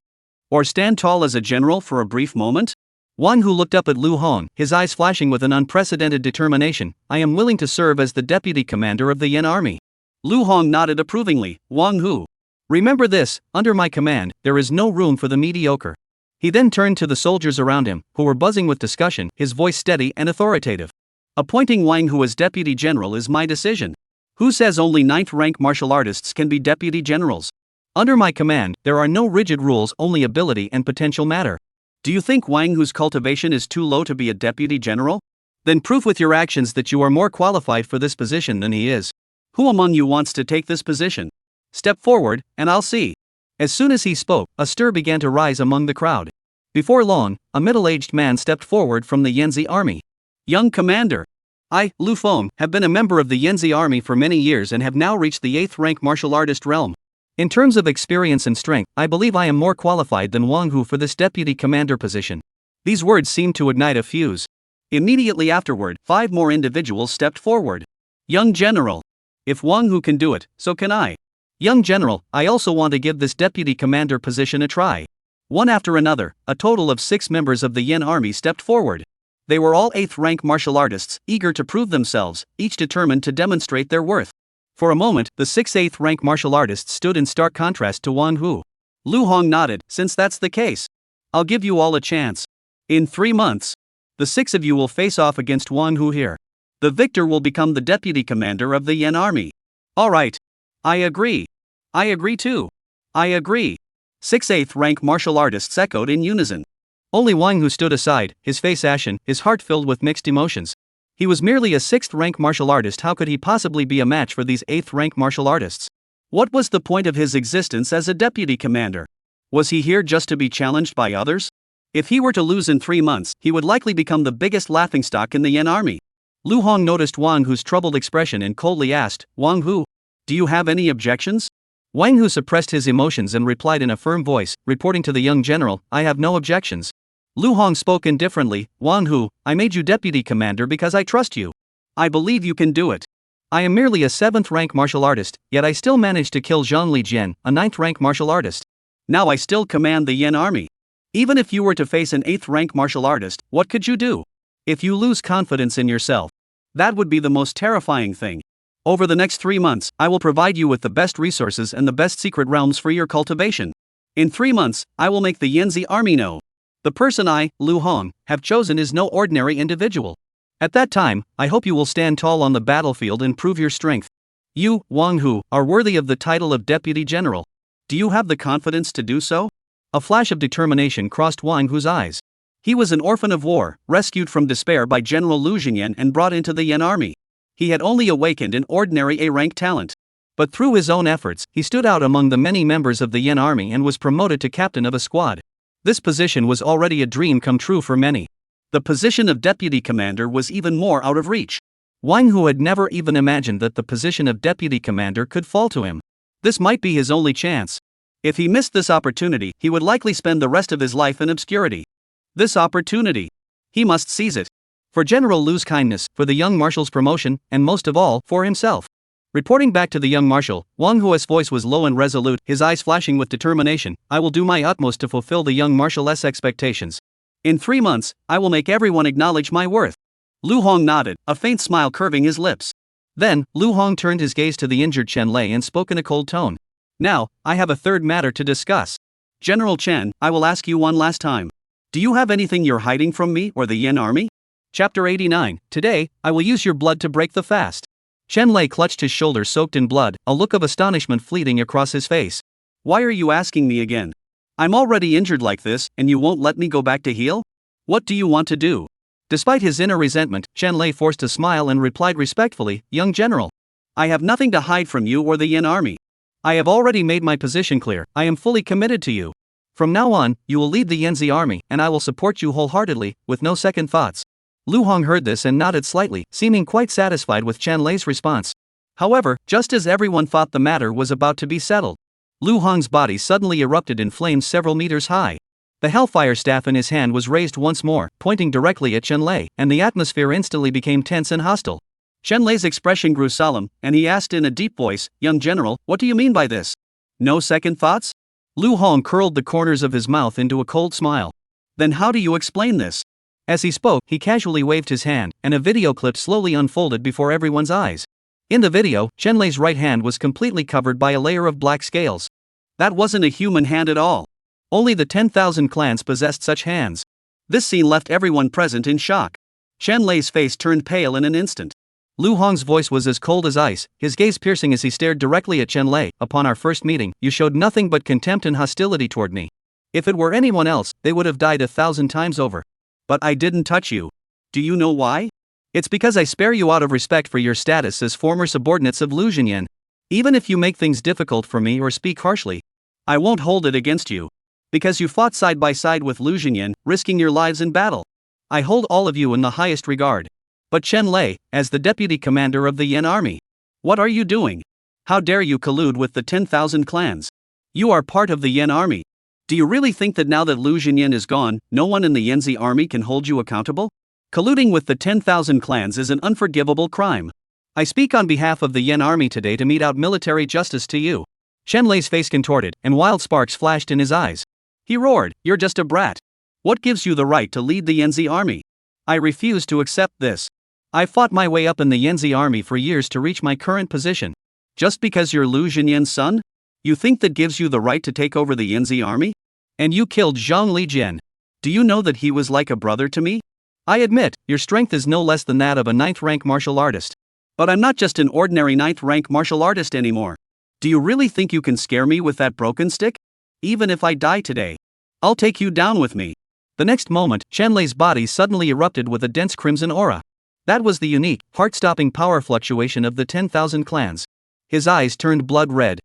Or stand tall as a general for a brief moment? Wang Hu looked up at Lu Hong, his eyes flashing with an unprecedented determination. I am willing to serve as the Deputy Commander of the Yan Army. Lu Hong nodded approvingly. Wang Hu. Remember this, under my command, there is no room for the mediocre. He then turned to the soldiers around him, who were buzzing with discussion, his voice steady and authoritative. Appointing Wang Hu as Deputy General is my decision. Who says only 9th-rank martial artists can be Deputy Generals? Under my command, there are no rigid rules, only ability and potential matter. Do you think Wang Hu's cultivation is too low to be a Deputy General? Then prove with your actions that you are more qualified for this position than he is. Who among you wants to take this position? Step forward, and I'll see. As soon as he spoke, a stir began to rise among the crowd. Before long, a middle-aged man stepped forward from the Yanzi Army. Young Commander. I, Lu Feng, have been a member of the Yanzi Army for many years and have now reached the 8th-rank martial artist realm. In terms of experience and strength, I believe I am more qualified than Wang Hu for this Deputy Commander position. These words seemed to ignite a fuse. Immediately afterward, 5 more individuals stepped forward. Young General. If Wang Hu can do it, so can I. Young General, I also want to give this Deputy Commander position a try. One after another, a total of 6 members of the Yan Army stepped forward. They were all 8th-rank martial artists, eager to prove themselves, each determined to demonstrate their worth. For a moment, the 6 8th-rank martial artists stood in stark contrast to Wang Hu. Lu Hong nodded. Since that's the case, I'll give you all a chance. In 3 months, the 6 of you will face off against Wang Hu here. The victor will become the Deputy Commander of the Yan Army. All right. I agree. I agree too. I agree. 6 8th-rank martial artists echoed in unison. Only Wang Hu stood aside, his face ashen, his heart filled with mixed emotions. He was merely a 6th-rank martial artist. How could he possibly be a match for these 8th-rank martial artists? What was the point of his existence as a deputy commander? Was he here just to be challenged by others? If he were to lose in 3 months, he would likely become the biggest laughingstock in the Yan Army. Lu Hong noticed Wang Hu's troubled expression and coldly asked, Wang Hu, do you have any objections? Wang Hu suppressed his emotions and replied in a firm voice, reporting to the young general, I have no objections. Lu Hong spoke indifferently, Wang Hu, I made you deputy commander because I trust you. I believe you can do it. I am merely a 7th-rank martial artist, yet I still managed to kill Zhang Lijian, a 9th-rank martial artist. Now I still command the Yan Army. Even if you were to face an 8th-rank martial artist, what could you do? If you lose confidence in yourself, that would be the most terrifying thing. Over the next 3 months, I will provide you with the best resources and the best secret realms for your cultivation. In 3 months, I will make the Yanzi Army know. The person I, Lu Hong, have chosen is no ordinary individual. At that time, I hope you will stand tall on the battlefield and prove your strength. You, Wang Hu, are worthy of the title of Deputy General. Do you have the confidence to do so? A flash of determination crossed Wang Hu's eyes. He was an orphan of war, rescued from despair by General Lu Jingyan and brought into the Yan Army. He had only awakened an ordinary A-rank talent. But through his own efforts, he stood out among the many members of the Yan Army and was promoted to captain of a squad. This position was already a dream come true for many. The position of deputy commander was even more out of reach. Wang Hu had never even imagined that the position of deputy commander could fall to him. This might be his only chance. If he missed this opportunity, he would likely spend the rest of his life in obscurity. This opportunity. He must seize it. For General Lu's kindness, for the young marshal's promotion, and most of all, for himself. Reporting back to the young marshal, Wang Hu's voice was low and resolute, his eyes flashing with determination. I will do my utmost to fulfill the young marshal's expectations. In 3 months, I will make everyone acknowledge my worth. Lu Hong nodded, a faint smile curving his lips. Then, Lu Hong turned his gaze to the injured Chen Lei and spoke in a cold tone. Now, I have a third matter to discuss. General Chen, I will ask you one last time. Do you have anything you're hiding from me or the Yin army? Chapter 89. Today, I will use your blood to break the fast. Chen Lei clutched his shoulder soaked in blood, a look of astonishment fleeting across his face. Why are you asking me again? I'm already injured like this, and you won't let me go back to heal? What do you want to do? Despite his inner resentment, Chen Lei forced a smile and replied respectfully, Young General. I have nothing to hide from you or the Yin army. I have already made my position clear, I am fully committed to you. From now on, you will lead the Yanzi army, and I will support you wholeheartedly, with no second thoughts. Lu Hong heard this and nodded slightly, seeming quite satisfied with Chen Lei's response. However, just as everyone thought the matter was about to be settled, Lu Hong's body suddenly erupted in flames several meters high. The hellfire staff in his hand was raised once more, pointing directly at Chen Lei, and the atmosphere instantly became tense and hostile. Chen Lei's expression grew solemn, and he asked in a deep voice, Young General, what do you mean by this? No second thoughts? Lu Hong curled the corners of his mouth into a cold smile. Then how do you explain this? As he spoke, he casually waved his hand, and a video clip slowly unfolded before everyone's eyes. In the video, Chen Lei's right hand was completely covered by a layer of black scales. That wasn't a human hand at all. Only the 10,000 clans possessed such hands. This scene left everyone present in shock. Chen Lei's face turned pale in an instant. Lu Hong's voice was as cold as ice, his gaze piercing as he stared directly at Chen Lei. Upon our first meeting, you showed nothing but contempt and hostility toward me. If it were anyone else, they would have died 1,000 times over. But I didn't touch you. Do you know why? It's because I spare you out of respect for your status as former subordinates of Lu Xinyan. Even if you make things difficult for me or speak harshly, I won't hold it against you. Because you fought side by side with Lu Xinyan, risking your lives in battle. I hold all of you in the highest regard. But Chen Lei, as the deputy commander of the Yin army, what are you doing? How dare you collude with the 10,000 clans? You are part of the Yin army. Do you really think that now that Lu Xinyan is gone, no one in the Yanzi army can hold you accountable? Colluding with the 10,000 clans is an unforgivable crime. I speak on behalf of the Yin army today to mete out military justice to you. Chen Lei's face contorted, and wild sparks flashed in his eyes. He roared, You're just a brat. What gives you the right to lead the Yanzi army? I refuse to accept this. I fought my way up in the Yanzi army for years to reach my current position. Just because you're Lu Xinyan's son? You think that gives you the right to take over the Yanzi army? And you killed Zhang Lijian. Do you know that he was like a brother to me? I admit, your strength is no less than that of a 9th-rank martial artist. But I'm not just an ordinary 9th-rank martial artist anymore. Do you really think you can scare me with that broken stick? Even if I die today, I'll take you down with me. The next moment, Chen Lei's body suddenly erupted with a dense crimson aura. That was the unique, heart-stopping power fluctuation of the 10,000 clans. His eyes turned blood red.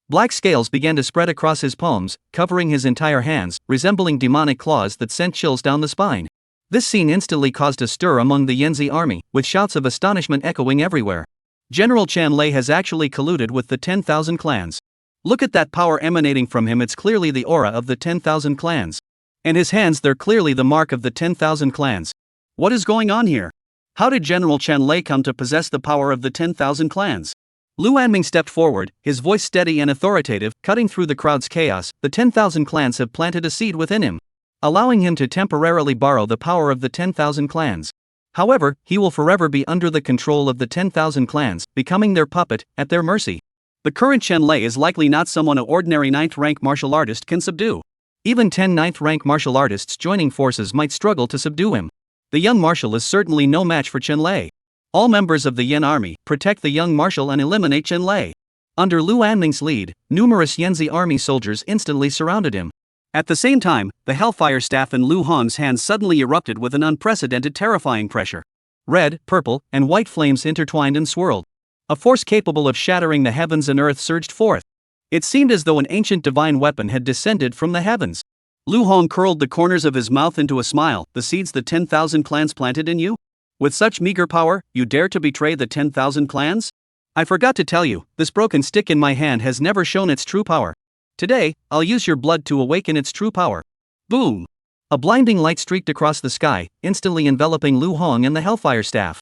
Black scales began to spread across his palms, covering his entire hands, resembling demonic claws that sent chills down the spine. This scene instantly caused a stir among the Yanzi army, with shouts of astonishment echoing everywhere. General Chen Lei has actually colluded with the 10,000 clans. Look at that power emanating from him, it's clearly the aura of the 10,000 clans. And his hands, they're clearly the mark of the 10,000 clans. What is going on here? How did General Chen Lei come to possess the power of the 10,000 clans? Lu Anming stepped forward, his voice steady and authoritative, cutting through the crowd's chaos. The 10,000 clans have planted a seed within him, allowing him to temporarily borrow the power of the 10,000 clans. However, he will forever be under the control of the 10,000 clans, becoming their puppet, at their mercy. The current Chen Lei is likely not someone an ordinary 9th-rank martial artist can subdue. Even 10 9th-rank martial artists joining forces might struggle to subdue him. The young marshal is certainly no match for Chen Lei. All members of the Yin army protect the young marshal and eliminate Chen Lei. Under Lu Anming's lead, numerous Yanzi army soldiers instantly surrounded him. At the same time, the hellfire staff in Lu Hong's hands suddenly erupted with an unprecedented terrifying pressure. Red, purple, and white flames intertwined and swirled. A force capable of shattering the heavens and earth surged forth. It seemed as though an ancient divine weapon had descended from the heavens. Lu Hong curled the corners of his mouth into a smile. The seeds the 10,000 clans planted in you? With such meager power, you dare to betray the 10,000 clans? I forgot to tell you, this broken stick in my hand has never shown its true power. Today, I'll use your blood to awaken its true power. Boom! A blinding light streaked across the sky, instantly enveloping Lu Hong and the Hellfire Staff.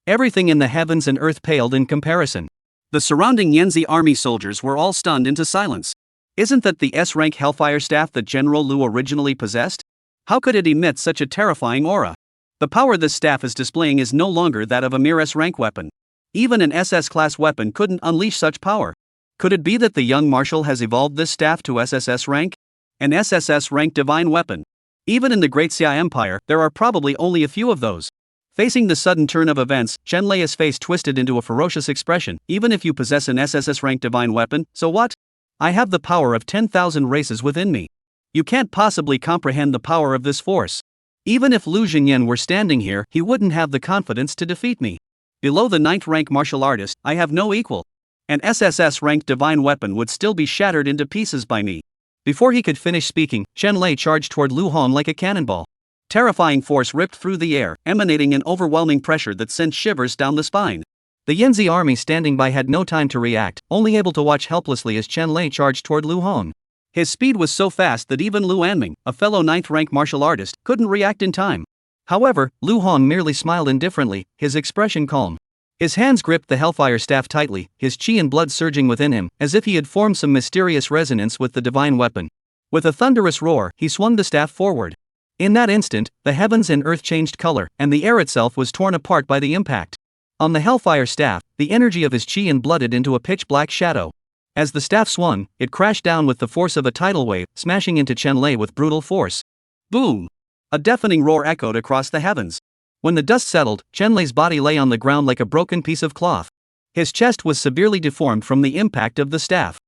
Everything in the heavens and earth paled in comparison. The surrounding Yanzi army soldiers were all stunned into silence. Isn't that the S-rank Hellfire Staff that General Lu originally possessed? How could it emit such a terrifying aura? The power this staff is displaying is no longer that of a mere S-rank weapon. Even an SS-class weapon couldn't unleash such power. Could it be that the young marshal has evolved this staff to SSS rank? An SSS-rank divine weapon. Even in the Great Xia Empire, there are probably only a few of those. Facing the sudden turn of events, Chen Lei's face twisted into a ferocious expression. Even if you possess an SSS-rank divine weapon, so what? I have the power of 10,000 races within me. You can't possibly comprehend the power of this force. Even if Lu Xinyan were standing here, he wouldn't have the confidence to defeat me. Below the 9th rank martial artist, I have no equal. An SSS-ranked divine weapon would still be shattered into pieces by me. Before he could finish speaking, Chen Lei charged toward Lu Hong like a cannonball. Terrifying force ripped through the air, emanating an overwhelming pressure that sent shivers down the spine. The Yanzi army standing by had no time to react, only able to watch helplessly as Chen Lei charged toward Lu Hong. His speed was so fast that even Lu Anming, a fellow 9th rank martial artist, couldn't react in time. However, Lu Hong merely smiled indifferently, his expression calm. His hands gripped the Hellfire Staff tightly, his chi and blood surging within him, as if he had formed some mysterious resonance with the divine weapon. With a thunderous roar, he swung the staff forward. In that instant, the heavens and earth changed color, and the air itself was torn apart by the impact. On the Hellfire Staff, the energy of his chi and blooded into a pitch-black shadow. As the staff swung, it crashed down with the force of a tidal wave, smashing into Chen Lei with brutal force. Boom! A deafening roar echoed across the heavens. When the dust settled, Chen Lei's body lay on the ground like a broken piece of cloth. His chest was severely deformed from the impact of the staff.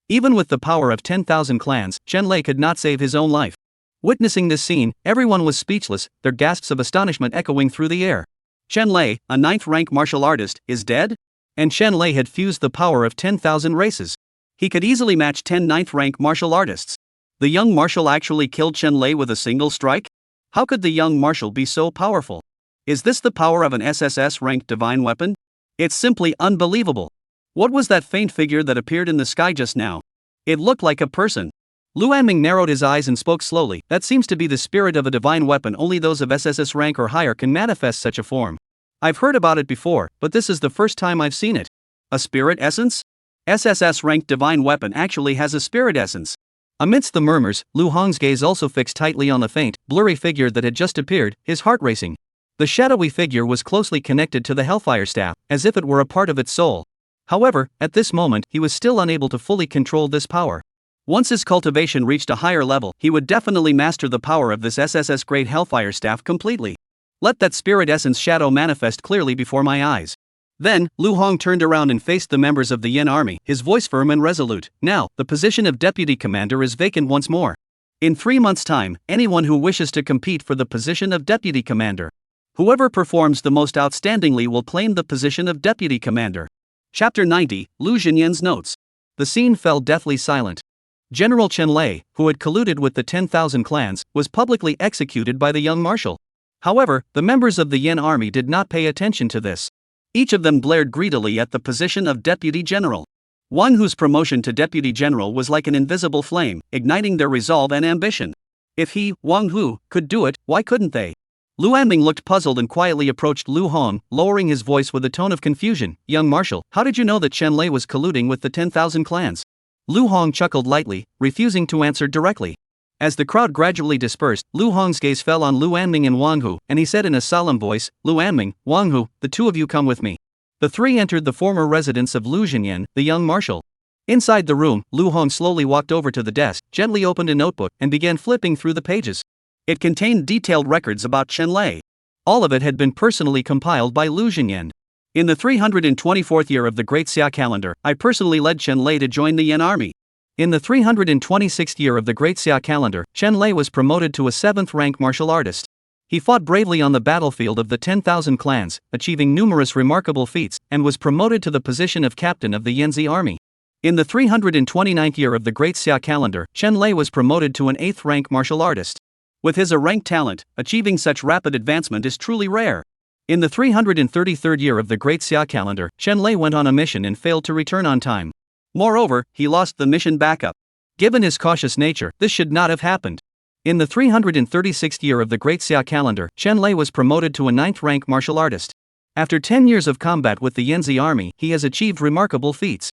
Even with the power of 10,000 clans, Chen Lei could not save his own life. Witnessing this scene, everyone was speechless, their gasps of astonishment echoing through the air. Chen Lei, a 9th rank martial artist, is dead? And Chen Lei had fused the power of 10,000 races. He could easily match 10 9th rank martial artists. The young marshal actually killed Chen Lei with a single strike? How could the young marshal be so powerful? Is this the power of an SSS-ranked divine weapon? It's simply unbelievable. What was that faint figure that appeared in the sky just now? It looked like a person. Lu Anming narrowed his eyes and spoke slowly. That seems to be the spirit of a divine weapon. Only those of SSS rank or higher can manifest such a form. I've heard about it before, but this is the first time I've seen it. A spirit essence? SSS-ranked divine weapon actually has a spirit essence. Amidst the murmurs, Lu Hong's gaze also fixed tightly on the faint, blurry figure that had just appeared, his heart racing. The shadowy figure was closely connected to the Hellfire Staff, as if it were a part of its soul. However, at this moment, he was still unable to fully control this power. Once his cultivation reached a higher level, he would definitely master the power of this SSS Great Hellfire Staff completely. Let that spirit essence shadow manifest clearly before my eyes. Then, Lu Hong turned around and faced the members of the Yin army, his voice firm and resolute. Now, the position of deputy commander is vacant once more. In 3 months' time, anyone who wishes to compete for the position of deputy commander. Whoever performs the most outstandingly will claim the position of deputy commander. Chapter 90, Lu Xinyan's Notes. The scene fell deathly silent. General Chen Lei, who had colluded with the 10,000 clans, was publicly executed by the young marshal. However, the members of the Yin army did not pay attention to this. Each of them glared greedily at the position of deputy general. One whose promotion to deputy general was like an invisible flame, igniting their resolve and ambition. If he, Wang Hu, could do it, why couldn't they? Lu Anming looked puzzled and quietly approached Lu Hong, lowering his voice with a tone of confusion. Young marshal, how did you know that Chen Lei was colluding with the 10,000 clans? Lu Hong chuckled lightly, refusing to answer directly. As the crowd gradually dispersed, Lu Hong's gaze fell on Lu Anming and Wang Hu, and he said in a solemn voice, Lu Anming, Wang Hu, the two of you come with me. The three entered the former residence of Lu Xinyan, the young marshal. Inside the room, Lu Hong slowly walked over to the desk, gently opened a notebook, and began flipping through the pages. It contained detailed records about Chen Lei. All of it had been personally compiled by Lu Xinyan. In the 324th year of the Great Xia calendar, I personally led Chen Lei to join the Yin army. In the 326th year of the Great Xia calendar, Chen Lei was promoted to a 7th rank martial artist. He fought bravely on the battlefield of the 10,000 clans, achieving numerous remarkable feats, and was promoted to the position of captain of the Yanzi army. In the 329th year of the Great Xia calendar, Chen Lei was promoted to an 8th rank martial artist. With his rank talent, achieving such rapid advancement is truly rare. In the 333rd year of the Great Xia calendar, Chen Lei went on a mission and failed to return on time. Moreover, he lost the mission backup. Given his cautious nature, this should not have happened. In the 336th year of the Great Xia calendar, Chen Lei was promoted to a 9th rank martial artist. After 10 years of combat with the Yanzi army, he has achieved remarkable feats.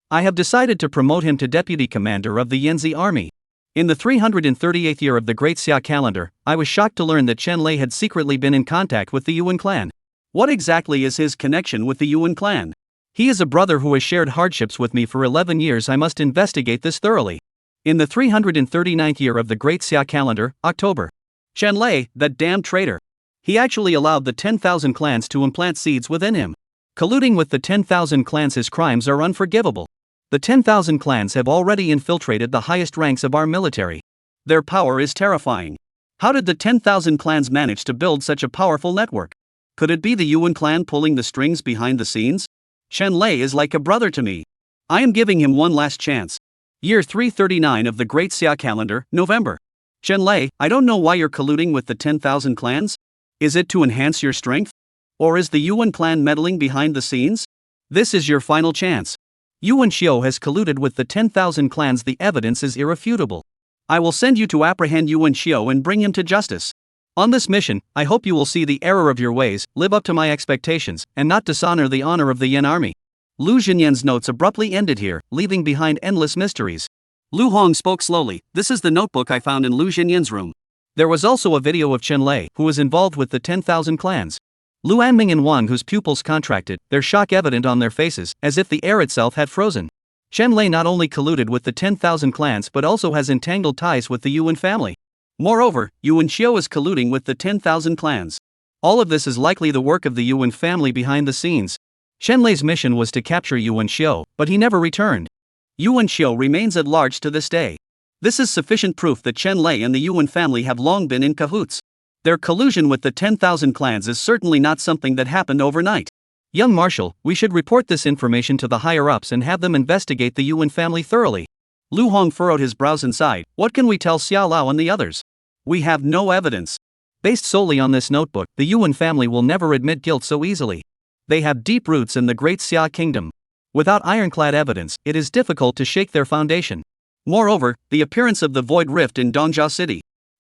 I have decided to promote him to deputy commander of the Yanzi army. In the 338th year of the Great Xia calendar, I was shocked to learn that Chen Lei had secretly been in contact with the Yuan clan. What exactly is his connection with the Yuan clan? He is a brother who has shared hardships with me for 11 years. I must investigate this thoroughly. In the 339th year of the Great Xia calendar, October. Chen Lei, that damn traitor. He actually allowed the 10,000 clans to implant seeds within him. Colluding with the 10,000 clans, his crimes are unforgivable. The 10,000 clans have already infiltrated the highest ranks of our military. Their power is terrifying. How did the 10,000 clans manage to build such a powerful network? Could it be the Yuan clan pulling the strings behind the scenes? Chen Lei is like a brother to me. I am giving him one last chance. Year 339 of the Great Xia calendar, November. Chen Lei, I don't know why you're colluding with the 10,000 clans. Is it to enhance your strength? Or is the Yuan clan meddling behind the scenes? This is your final chance. Yuan Xiu has colluded with the 10,000 clans. The evidence is irrefutable. I will send you to apprehend Yuan Xiu and bring him to justice. On this mission, I hope you will see the error of your ways, live up to my expectations, and not dishonor the honor of the Yan army. Lu Xinyan's notes abruptly ended here, leaving behind endless mysteries. Lu Hong spoke slowly. This is the notebook I found in Lu Xinyan's room. There was also a video of Chen Lei, who was involved with the 10,000 clans. Lu Anming and Wang, whose pupils contracted, their shock evident on their faces, as if the air itself had frozen. Chen Lei not only colluded with the 10,000 clans but also has entangled ties with the Yuan family. Moreover, Yuan Xiu is colluding with the 10,000 clans. All of this is likely the work of the Yuan family behind the scenes. Chen Lei's mission was to capture Yuan Xiu, but he never returned. Yuan Xiu remains at large to this day. This is sufficient proof that Chen Lei and the Yuan family have long been in cahoots. Their collusion with the 10,000 clans is certainly not something that happened overnight. Young Marshal, we should report this information to the higher-ups and have them investigate the Yuan family thoroughly. Lu Hong furrowed his brows and sighed. What can we tell Xiao Lao and the others? We have no evidence. Based solely on this notebook, the Yuan family will never admit guilt so easily. They have deep roots in the Great Xia kingdom. Without ironclad evidence, it is difficult to shake their foundation. Moreover, the appearance of the Void Rift in Dongzhou City.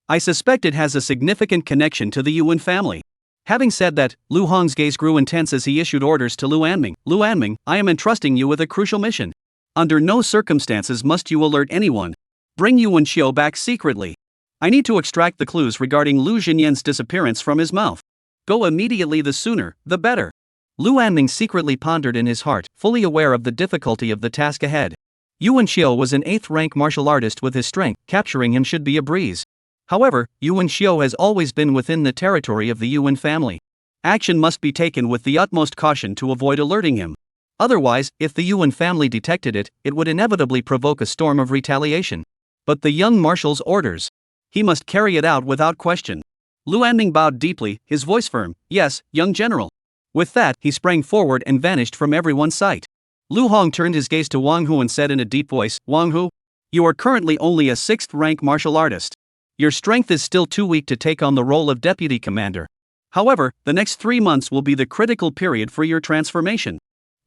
I suspect it has a significant connection to the Yuan family. Having said that, Lu Hong's gaze grew intense as he issued orders to Lu Anming. Lu Anming, I am entrusting you with a crucial mission. Under no circumstances must you alert anyone. Bring Yuan Xiu back secretly. I need to extract the clues regarding Lu Xinyan's disappearance from his mouth. Go immediately, the sooner, the better. Lu Anming secretly pondered in his heart, fully aware of the difficulty of the task ahead. Yuan Xiu was an 8th rank martial artist with his strength. Capturing him should be a breeze. However, Yuan Xiu has always been within the territory of the Yuan family. Action must be taken with the utmost caution to avoid alerting him. Otherwise, if the Yuan family detected it, it would inevitably provoke a storm of retaliation. But the young marshal's orders. He must carry it out without question. Lu Anming bowed deeply, his voice firm. Yes, young general. With that, he sprang forward and vanished from everyone's sight. Lu Hong turned his gaze to Wang Hu and said in a deep voice, Wang Hu, you are currently only a 6th rank martial artist. Your strength is still too weak to take on the role of deputy commander. However, the next 3 months will be the critical period for your transformation.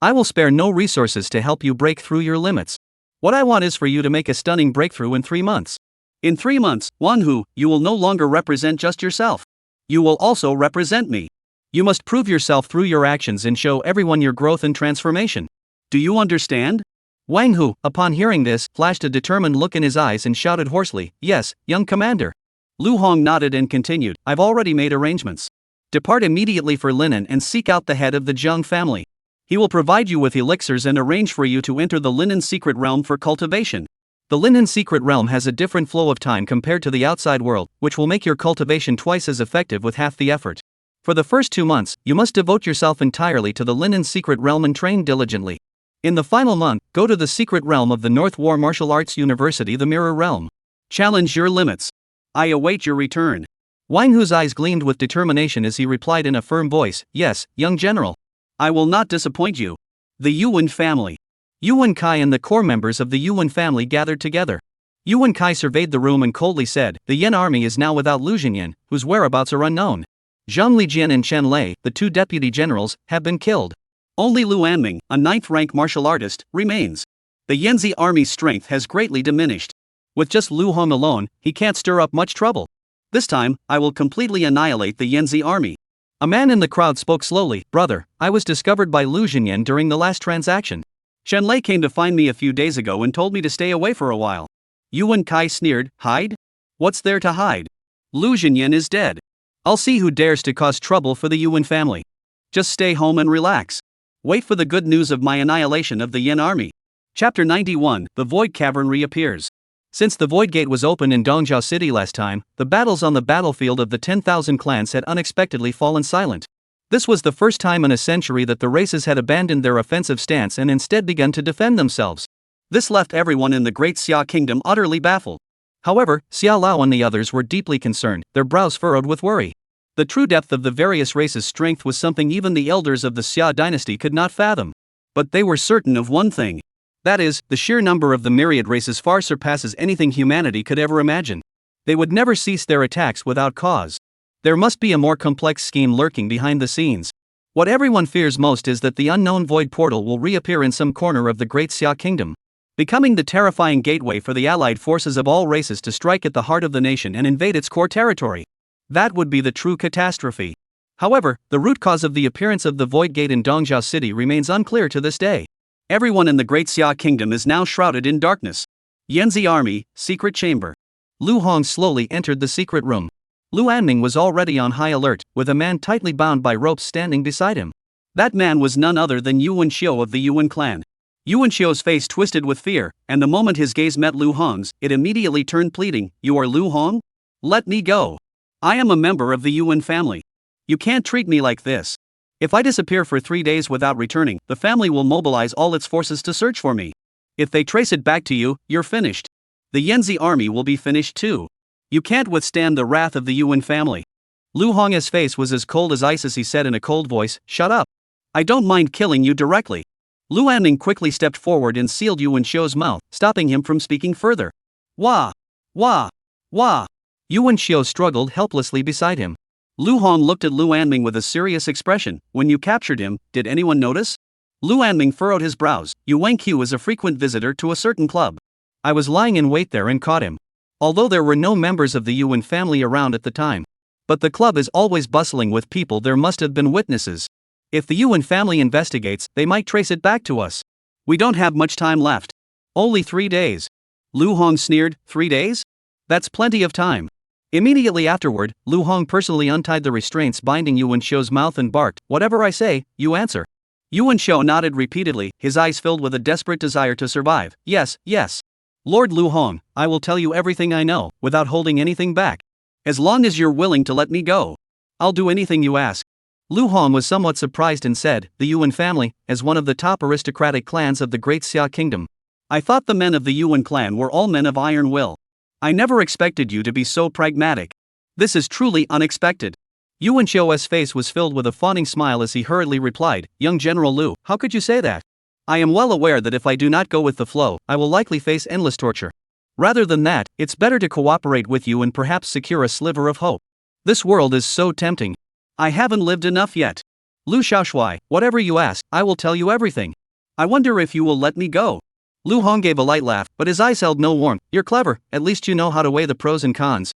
I will spare no resources to help you break through your limits. What I want is for you to make a stunning breakthrough in 3 months. In 3 months, Wang Hu, you will no longer represent just yourself. You will also represent me. You must prove yourself through your actions and show everyone your growth and transformation. Do you understand? Wang Hu, upon hearing this, flashed a determined look in his eyes and shouted hoarsely, Yes, young commander. Lu Hong nodded and continued, I've already made arrangements. Depart immediately for Linen and seek out the head of the Zheng family. He will provide you with elixirs and arrange for you to enter the Linen secret realm for cultivation. The Linen secret realm has a different flow of time compared to the outside world, which will make your cultivation twice as effective with half the effort. For the first 2 months, you must devote yourself entirely to the Linen secret realm and train diligently. In the final month, go to the secret realm of the North War Martial Arts University, the Mirror Realm. Challenge your limits. I await your return. Wang Hu's eyes gleamed with determination as he replied in a firm voice, Yes, young general. I will not disappoint you. The Yuan family. Yuan Kai and the core members of the Yuan family gathered together. Yuan Kai surveyed the room and coldly said, The Yan army is now without Lu Xinyan, whose whereabouts are unknown. Zhang Lijian and Chen Lei, the two deputy generals, have been killed. Only Lu Anming, a 9th-rank martial artist, remains. The Yanzi army's strength has greatly diminished. With just Lu Hong alone, he can't stir up much trouble. This time, I will completely annihilate the Yanzi army. A man in the crowd spoke slowly. Brother, I was discovered by Lu Jinyan during the last transaction. Chen Lei came to find me a few days ago and told me to stay away for a while. Yuan Kai sneered. Hide? What's there to hide? Lu Jinyan is dead. I'll see who dares to cause trouble for the Yuan family. Just stay home and relax. Wait for the good news of my annihilation of the Yin army. Chapter 91, The Void Cavern reappears. Since the Void Gate was open in Dongjiao City last time, the battles on the battlefield of the 10,000 clans had unexpectedly fallen silent. This was the first time in a century that the races had abandoned their offensive stance and instead begun to defend themselves. This left everyone in the Great Xia Kingdom utterly baffled. However, Xia Lao and the others were deeply concerned, their brows furrowed with worry. The true depth of the various races' strength was something even the elders of the Xia dynasty could not fathom. But they were certain of one thing. That is, the sheer number of the myriad races far surpasses anything humanity could ever imagine. They would never cease their attacks without cause. There must be a more complex scheme lurking behind the scenes. What everyone fears most is that the unknown void portal will reappear in some corner of the Great Xia Kingdom, becoming the terrifying gateway for the allied forces of all races to strike at the heart of the nation and invade its core territory. That would be the true catastrophe. However, the root cause of the appearance of the Void Gate in Dongjiao City remains unclear to this day. Everyone in the Great Xia Kingdom is now shrouded in darkness. Yanzi Army, Secret Chamber. Lu Hong slowly entered the secret room. Lu Anming was already on high alert, with a man tightly bound by ropes standing beside him. That man was none other than Yuan Xiu of the Yuan clan. Yuan Xiu's face twisted with fear, and the moment his gaze met Lu Hong's, it immediately turned pleading. You are Lu Hong? Let me go. I am a member of the Yuan family. You can't treat me like this. If I disappear for 3 days without returning, the family will mobilize all its forces to search for me. If they trace it back to you, you're finished. The Yanzi army will be finished too. You can't withstand the wrath of the Yuan family. Lu Hong's face was as cold as ice as he said in a cold voice, Shut up. I don't mind killing you directly. Lu Anming quickly stepped forward and sealed Yuan Xiu's mouth, stopping him from speaking further. Wah! Wah! Wah! Yuan Xiu struggled helplessly beside him. Lu Hong looked at Lu Anming with a serious expression. When you captured him, did anyone notice? Lu Anming furrowed his brows. Yu Wangqiu is a frequent visitor to a certain club. I was lying in wait there and caught him. Although there were no members of the Yuan family around at the time. But the club is always bustling with people, there must have been witnesses. If the Yuan family investigates, they might trace it back to us. We don't have much time left. Only 3 days. Lu Hong sneered. 3 days? That's plenty of time. Immediately afterward, Lu Hong personally untied the restraints binding Yuan Xiu's mouth and barked, Whatever I say, you answer. Yuan Xiu nodded repeatedly, his eyes filled with a desperate desire to survive. Yes, yes. Lord Lu Hong, I will tell you everything I know, without holding anything back. As long as you're willing to let me go. I'll do anything you ask. Lu Hong was somewhat surprised and said, The Yuan family, as one of the top aristocratic clans of the Great Xia Kingdom. I thought the men of the Yuan clan were all men of iron will. I never expected you to be so pragmatic. This is truly unexpected. Yuan Xiu's face was filled with a fawning smile as he hurriedly replied, Young General Lu, how could you say that? I am well aware that if I do not go with the flow, I will likely face endless torture. Rather than that, it's better to cooperate with you and perhaps secure a sliver of hope. This world is so tempting. I haven't lived enough yet. Lu Xiaoshui, whatever you ask, I will tell you everything. I wonder if you will let me go. Lu Hong gave a light laugh, but his eyes held no warmth. You're clever, at least you know how to weigh the pros and cons.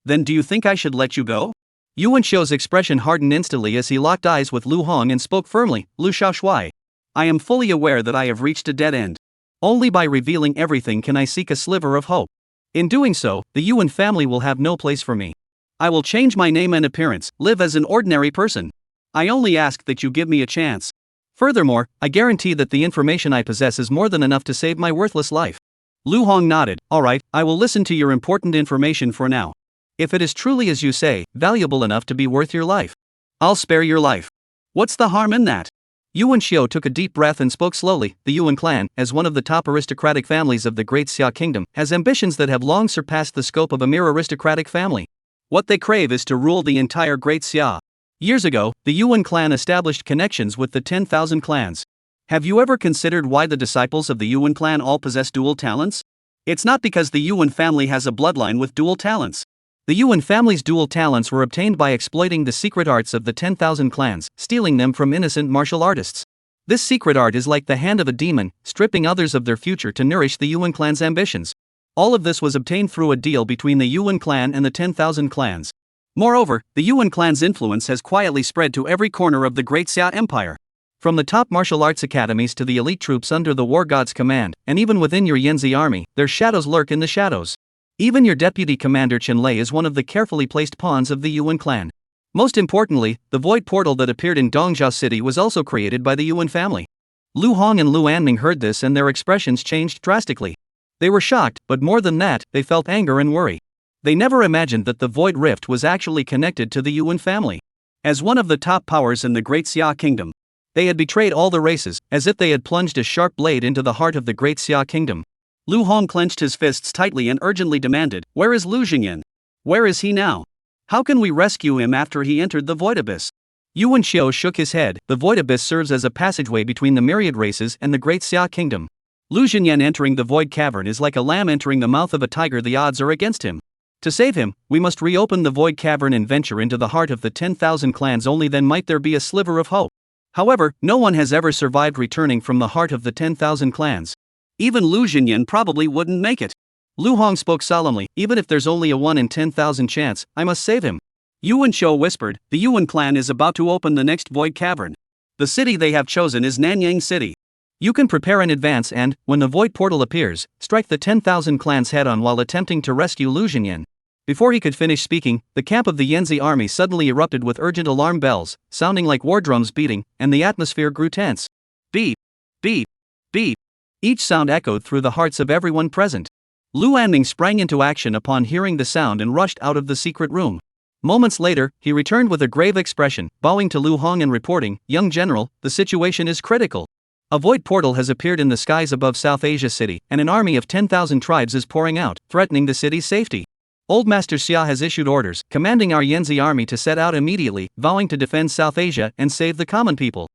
Then do you think I should let you go? Yuan Xiu's expression hardened instantly as he locked eyes with Lu Hong and spoke firmly, Lu Xiaoshui. I am fully aware that I have reached a dead end. Only by revealing everything can I seek a sliver of hope. In doing so, the Yuan family will have no place for me. I will change my name and appearance, live as an ordinary person. I only ask that you give me a chance. Furthermore, I guarantee that the information I possess is more than enough to save my worthless life. Lu Hong nodded. All right, I will listen to your important information for now. If it is truly as you say, valuable enough to be worth your life, I'll spare your life. What's the harm in that? Yuan Xiu took a deep breath and spoke slowly. The Yuan clan, as one of the top aristocratic families of the Great Xia Kingdom, has ambitions that have long surpassed the scope of a mere aristocratic family. What they crave is to rule the entire Great Xia. Years ago, the Yuan clan established connections with the 10,000 clans. Have you ever considered why the disciples of the Yuan clan all possess dual talents? It's not because the Yuan family has a bloodline with dual talents. The Yuan family's dual talents were obtained by exploiting the secret arts of the 10,000 clans, stealing them from innocent martial artists. This secret art is like the hand of a demon, stripping others of their future to nourish the Yuan clan's ambitions. All of this was obtained through a deal between the Yuan clan and the 10,000 clans. Moreover, the Yuan clan's influence has quietly spread to every corner of the Great Xia Empire. From the top martial arts academies to the elite troops under the war god's command, and even within your Yanzi army, their shadows lurk in the shadows. Even your deputy commander Chen Lei is one of the carefully placed pawns of the Yuan clan. Most importantly, the void portal that appeared in Dongzhou City was also created by the Yuan family. Lu Hong and Lu Anming heard this and their expressions changed drastically. They were shocked, but more than that, they felt anger and worry. They never imagined that the void rift was actually connected to the Yuan family. As one of the top powers in the Great Xia Kingdom, they had betrayed all the races, as if they had plunged a sharp blade into the heart of the Great Xia Kingdom. Lu Hong clenched his fists tightly and urgently demanded, "Where is Lu Jingyan? Where is he now? How can we rescue him after he entered the Void Abyss?" Yuan Xiao shook his head. The Void Abyss serves as a passageway between the myriad races and the Great Xia Kingdom. Lu Jingyan entering the Void Cavern is like a lamb entering the mouth of a tiger. The odds are against him. To save him, we must reopen the Void Cavern and venture into the heart of the 10,000 clans. Only then might there be a sliver of hope. However, no one has ever survived returning from the heart of the 10,000 clans. Even Lu Jingyan probably wouldn't make it. Lu Hong spoke solemnly, "Even if there's only a 1 in 10,000 chance, I must save him." Yuan Shou whispered, "The Yuan clan is about to open the next Void Cavern. The city they have chosen is Nanyang City. You can prepare in advance and, when the Void Portal appears, strike the 10,000 clans head-on while attempting to rescue Lu Jingyan." Before he could finish speaking, the camp of the Yanzi army suddenly erupted with urgent alarm bells, sounding like war drums beating, and the atmosphere grew tense. Beep, beep, beep. Each sound echoed through the hearts of everyone present. Lu Anming sprang into action upon hearing the sound and rushed out of the secret room. Moments later, he returned with a grave expression, bowing to Lu Hong and reporting, "Young general, the situation is critical. A void portal has appeared in the skies above South Asia City, and an army of 10,000 tribes is pouring out, threatening the city's safety. Old Master Xia has issued orders, commanding our Yanzi army to set out immediately, vowing to defend South Asia and save the common people."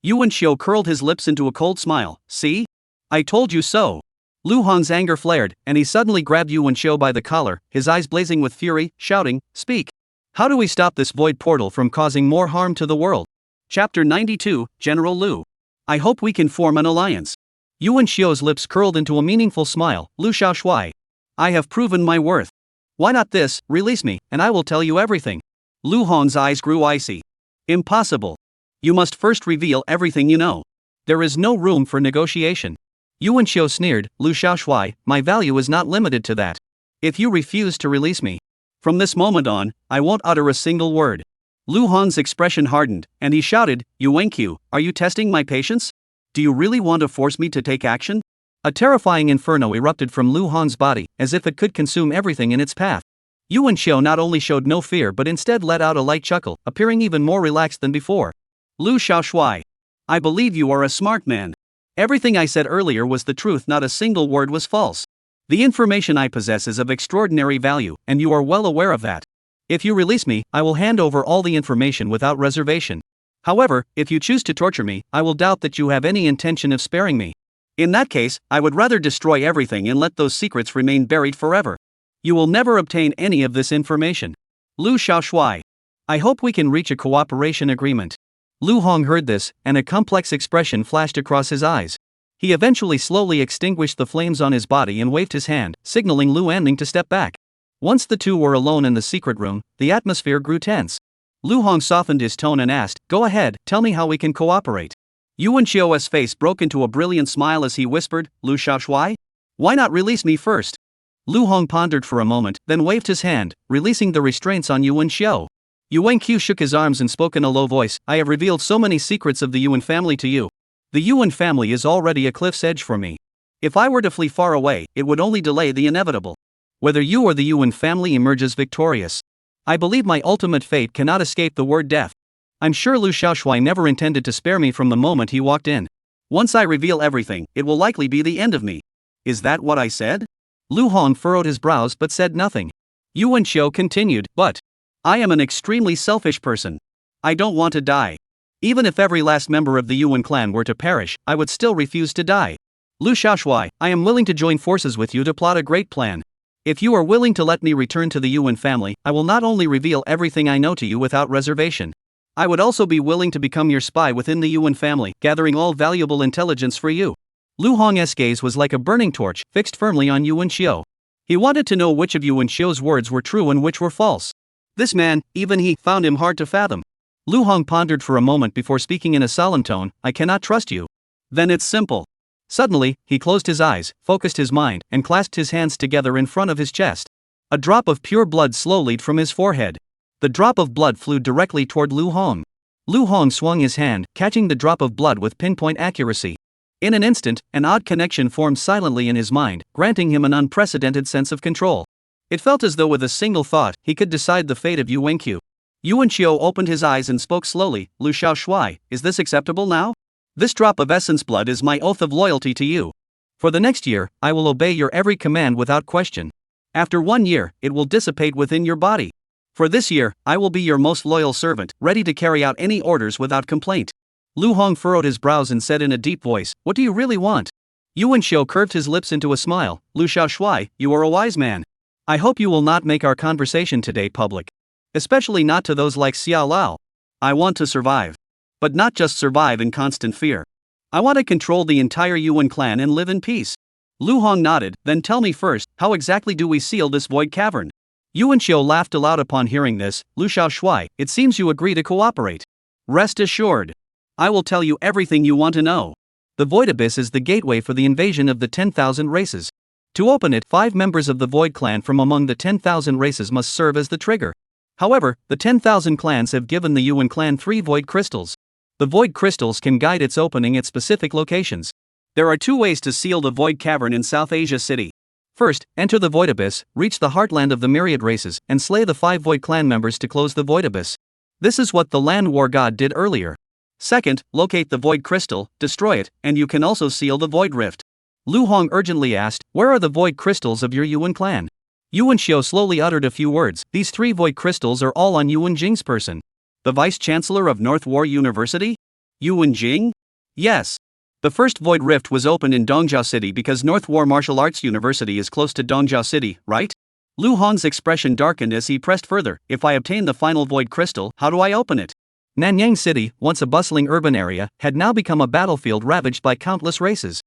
Yuan Xiu curled his lips into a cold smile. "See? I told you so." Lu Hong's anger flared, and he suddenly grabbed Yuan Xiu by the collar, his eyes blazing with fury, shouting, "Speak! How do we stop this void portal from causing more harm to the world?" Chapter 92, General Lu. "I hope we can form an alliance." Yuan Xiu's lips curled into a meaningful smile. "Lu Xiaoshui. I have proven my worth. Why not this? Release me, and I will tell you everything." Lu Hong's eyes grew icy. "Impossible. You must first reveal everything you know. There is no room for negotiation." Yuan Xiu sneered, "Lu Xiaoshui, my value is not limited to that. If you refuse to release me, from this moment on, I won't utter a single word." Lu Hong's expression hardened, and he shouted, "Yuanqiu, are you testing my patience? Do you really want to force me to take action?" A terrifying inferno erupted from Lu Hong's body, as if it could consume everything in its path. Yuan Xiu not only showed no fear but instead let out a light chuckle, appearing even more relaxed than before. "Lu Xiaoshui. I believe you are a smart man. Everything I said earlier was the truth, not a single word was false. The information I possess is of extraordinary value, and you are well aware of that. If you release me, I will hand over all the information without reservation. However, if you choose to torture me, I will doubt that you have any intention of sparing me. In that case, I would rather destroy everything and let those secrets remain buried forever. You will never obtain any of this information." Lu Xiaoshui. "I hope we can reach a cooperation agreement." Lu Hong heard this, and a complex expression flashed across his eyes. He eventually slowly extinguished the flames on his body and waved his hand, signaling Lu Anming to step back. Once the two were alone in the secret room, the atmosphere grew tense. Lu Hong softened his tone and asked, "Go ahead, tell me how we can cooperate." Yuan Xiu's face broke into a brilliant smile as he whispered, "Lu Xiaoshui? Why not release me first?" Lu Hong pondered for a moment, then waved his hand, releasing the restraints on Yuan Xiu. Yuan Qiu shook his arms and spoke in a low voice, "I have revealed so many secrets of the Yuan family to you. The Yuan family is already a cliff's edge for me. If I were to flee far away, it would only delay the inevitable. Whether you or the Yuan family emerges victorious, I believe my ultimate fate cannot escape the word death. I'm sure Lu Xiaoshui never intended to spare me from the moment he walked in. Once I reveal everything, it will likely be the end of me. Is that what I said?" Lu Hong furrowed his brows but said nothing. Yuan Xiu continued, "But I am an extremely selfish person. I don't want to die. Even if every last member of the Yuan clan were to perish, I would still refuse to die. Lu Xiaoshui, I am willing to join forces with you to plot a great plan. If you are willing to let me return to the Yuan family, I will not only reveal everything I know to you without reservation. I would also be willing to become your spy within the Yuan family, gathering all valuable intelligence for you. Lu Hong's gaze was like a burning torch, fixed firmly on Yuan Xiu. He wanted to know which of Yuan Xiu's words were true and which were false. This man, even he, found him hard to fathom. Lu Hong pondered for a moment before speaking in a solemn tone, I cannot trust you. Then it's simple. Suddenly, he closed his eyes, focused his mind, and clasped his hands together in front of his chest. A drop of pure blood slowly leaked from his forehead. The drop of blood flew directly toward Lu Hong. Lu Hong swung his hand, catching the drop of blood with pinpoint accuracy. In an instant, an odd connection formed silently in his mind, granting him an unprecedented sense of control. It felt as though with a single thought, he could decide the fate of Yuan Qiu. Yuan Qiu opened his eyes and spoke slowly, Lu Xiaoshui, is this acceptable now? This drop of essence blood is my oath of loyalty to you. For the next year, I will obey your every command without question. After 1 year, it will dissipate within your body. For this year, I will be your most loyal servant, ready to carry out any orders without complaint. Lu Hong furrowed his brows and said in a deep voice, what do you really want? Yuan Xiu curved his lips into a smile, Lu Xiaoshui, you are a wise man. I hope you will not make our conversation today public. Especially not to those like Xiao Lao. I want to survive. But not just survive in constant fear. I want to control the entire Yuan clan and live in peace. Lu Hong nodded, then tell me first, how exactly do we seal this void cavern? Yuan Xiu laughed aloud upon hearing this, Lu Xiaoshui, it seems you agree to cooperate. Rest assured. I will tell you everything you want to know. The Void Abyss is the gateway for the invasion of the 10,000 races. To open it, 5 members of the Void clan from among the 10,000 races must serve as the trigger. However, the 10,000 clans have given the Yuan clan 3 void crystals. The void crystals can guide its opening at specific locations. There are 2 ways to seal the void cavern in South Asia City. First, enter the Void Abyss, reach the heartland of the myriad races, and slay the 5 void clan members to close the Void Abyss. This is what the land war god did earlier. Second, locate the void crystal, destroy it, and you can also seal the void rift. Lu Hong urgently asked, where are the void crystals of your Yuan clan? Yuan Xiu slowly uttered a few words, these 3 void crystals are all on Yuan Jing's person. The Vice-Chancellor of North War University? Yuan Jing? Yes. The first Void Rift was opened in Dongjiao City because North War Martial Arts University is close to Dongjiao City, right? Lu Hong's expression darkened as he pressed further, if I obtain the final Void Crystal, how do I open it? Nanyang City, once a bustling urban area, had now become a battlefield ravaged by countless races.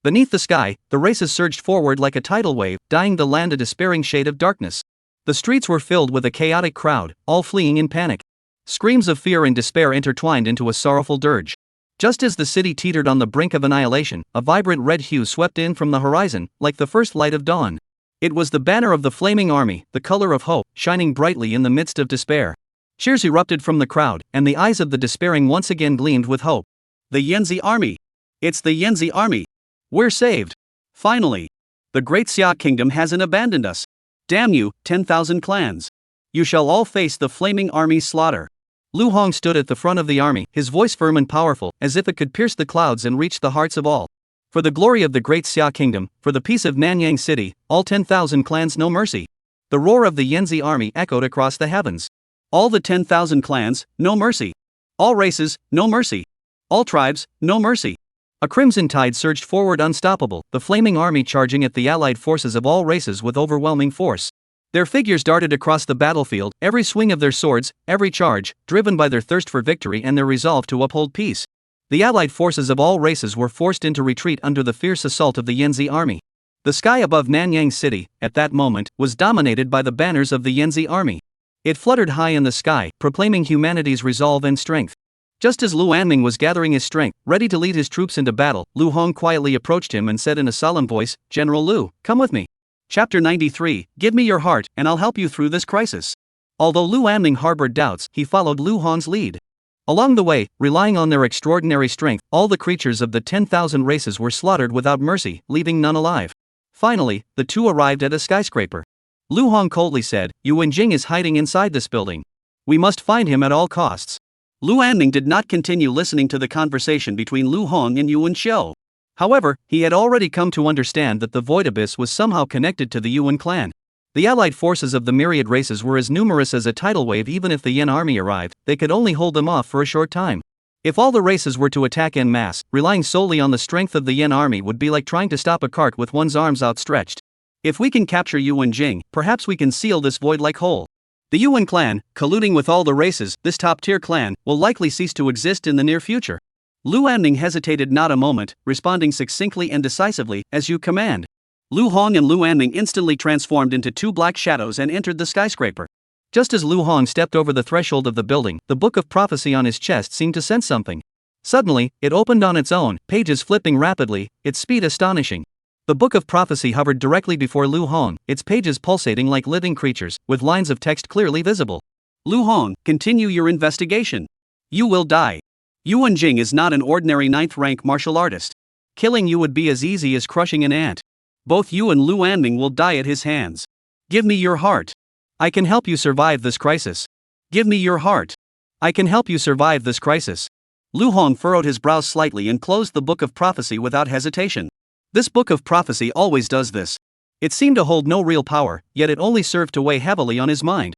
Beneath the sky, the races surged forward like a tidal wave, dyeing the land a despairing shade of darkness. The streets were filled with a chaotic crowd, all fleeing in panic. Screams of fear and despair intertwined into a sorrowful dirge. Just as the city teetered on the brink of annihilation, a vibrant red hue swept in from the horizon, like the first light of dawn. It was the banner of the flaming army, the color of hope, shining brightly in the midst of despair. Cheers erupted from the crowd, and the eyes of the despairing once again gleamed with hope. The Yanzi army! It's the Yanzi army! We're saved! Finally! The great Xia kingdom hasn't abandoned us! Damn you, 10,000 clans! You shall all face the flaming army's slaughter! Lu Hong stood at the front of the army, his voice firm and powerful, as if it could pierce the clouds and reach the hearts of all. For the glory of the great Xia kingdom, for the peace of Nanyang City, all 10,000 clans no mercy. The roar of the Yanzi army echoed across the heavens. All the 10,000 clans, no mercy. All races, no mercy. All tribes, no mercy. A crimson tide surged forward unstoppable, the flaming army charging at the allied forces of all races with overwhelming force. Their figures darted across the battlefield, every swing of their swords, every charge, driven by their thirst for victory and their resolve to uphold peace. The allied forces of all races were forced into retreat under the fierce assault of the Yanzi army. The sky above Nanyang City, at that moment, was dominated by the banners of the Yanzi army. It fluttered high in the sky, proclaiming humanity's resolve and strength. Just as Lu Anming was gathering his strength, ready to lead his troops into battle, Lu Hong quietly approached him and said in a solemn voice, General Lu, come with me. Chapter 93, Give me your heart, and I'll help you through this crisis. Although Lu Anming harbored doubts, he followed Lu Hong's lead. Along the way, relying on their extraordinary strength, all the creatures of the 10,000 races were slaughtered without mercy, leaving none alive. Finally, the two arrived at a skyscraper. Lu Hong coldly said, Yuan Jing is hiding inside this building. We must find him at all costs. Lu Anming did not continue listening to the conversation between Lu Hong and Yuan Xiu. However, he had already come to understand that the Void Abyss was somehow connected to the Yuan clan. The allied forces of the myriad races were as numerous as a tidal wave. Even if the Yan army arrived, they could only hold them off for a short time. If all the races were to attack en masse, relying solely on the strength of the Yan army would be like trying to stop a cart with one's arms outstretched. If we can capture Yuan Jing, perhaps we can seal this void-like hole. The Yuan clan, colluding with all the races, this top-tier clan, will likely cease to exist in the near future. Lu Anning hesitated not a moment, responding succinctly and decisively, as you command. Lu Hong and Lu Anning instantly transformed into two black shadows and entered the skyscraper. Just as Lu Hong stepped over the threshold of the building, the book of prophecy on his chest seemed to sense something. Suddenly, it opened on its own, pages flipping rapidly, its speed astonishing. The book of prophecy hovered directly before Lu Hong, its pages pulsating like living creatures, with lines of text clearly visible. Lu Hong, continue your investigation. You will die. Yuan Jing is not an ordinary 9th-rank martial artist. Killing you would be as easy as crushing an ant. Both you and Lu Anning will die at his hands. Give me your heart. I can help you survive this crisis. Give me your heart. I can help you survive this crisis. Lu Hong furrowed his brows slightly and closed the book of prophecy without hesitation. This book of prophecy always does this. It seemed to hold no real power, yet it only served to weigh heavily on his mind.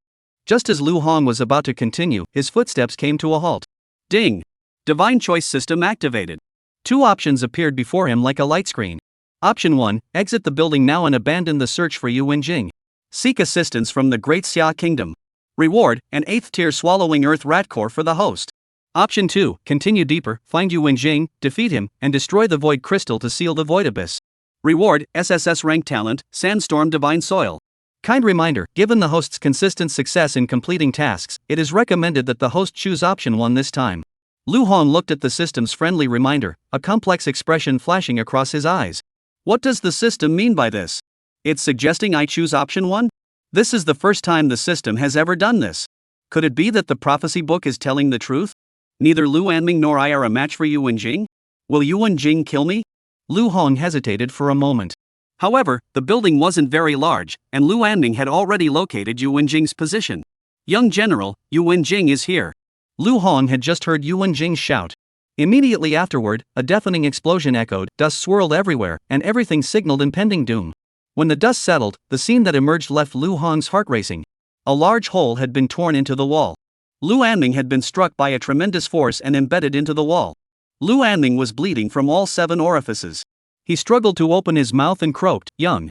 Just as Lu Hong was about to continue, his footsteps came to a halt. Ding! Divine choice system activated. Two options appeared before him like a light screen. Option 1, exit the building now and abandon the search for Yuan Jing. Seek assistance from the Great Xia Kingdom. Reward, an 8th-tier swallowing earth rat core for the host. Option 2, continue deeper, find Yuan Jing, defeat him, and destroy the void crystal to seal the void abyss. Reward, SSS rank talent, Sandstorm Divine Soil. Kind reminder, given the host's consistent success in completing tasks, it is recommended that the host choose option 1 this time. Lu Hong looked at the system's friendly reminder, a complex expression flashing across his eyes. What does the system mean by this? It's suggesting I choose option 1? This is the first time the system has ever done this. Could it be that the prophecy book is telling the truth? Neither Lu Anming nor I are a match for Yuan Jing? Will Yuan Jing kill me? Lu Hong hesitated for a moment. However, the building wasn't very large, and Lu Anming had already located Yuan Jing's position. Young General, Yuan Jing is here. Lu Hong had just heard Yuan Jing shout. Immediately afterward, a deafening explosion echoed, dust swirled everywhere, and everything signaled impending doom. When the dust settled, the scene that emerged left Lu Hong's heart racing. A large hole had been torn into the wall. Lu Anming had been struck by a tremendous force and embedded into the wall. Lu Anming was bleeding from all 7 orifices. He struggled to open his mouth and croaked, Young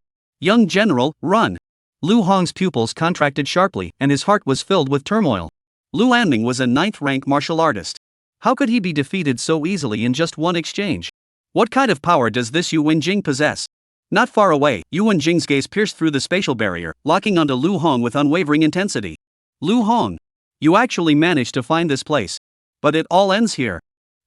General, run! Lu Hong's pupils contracted sharply, and his heart was filled with turmoil. Lu Anming was a 9th-rank martial artist. How could he be defeated so easily in just one exchange? What kind of power does this Yuan Jing possess? Not far away, Yuan Jing's gaze pierced through the spatial barrier, locking onto Lu Hong with unwavering intensity. Lu Hong, you actually managed to find this place. But it all ends here.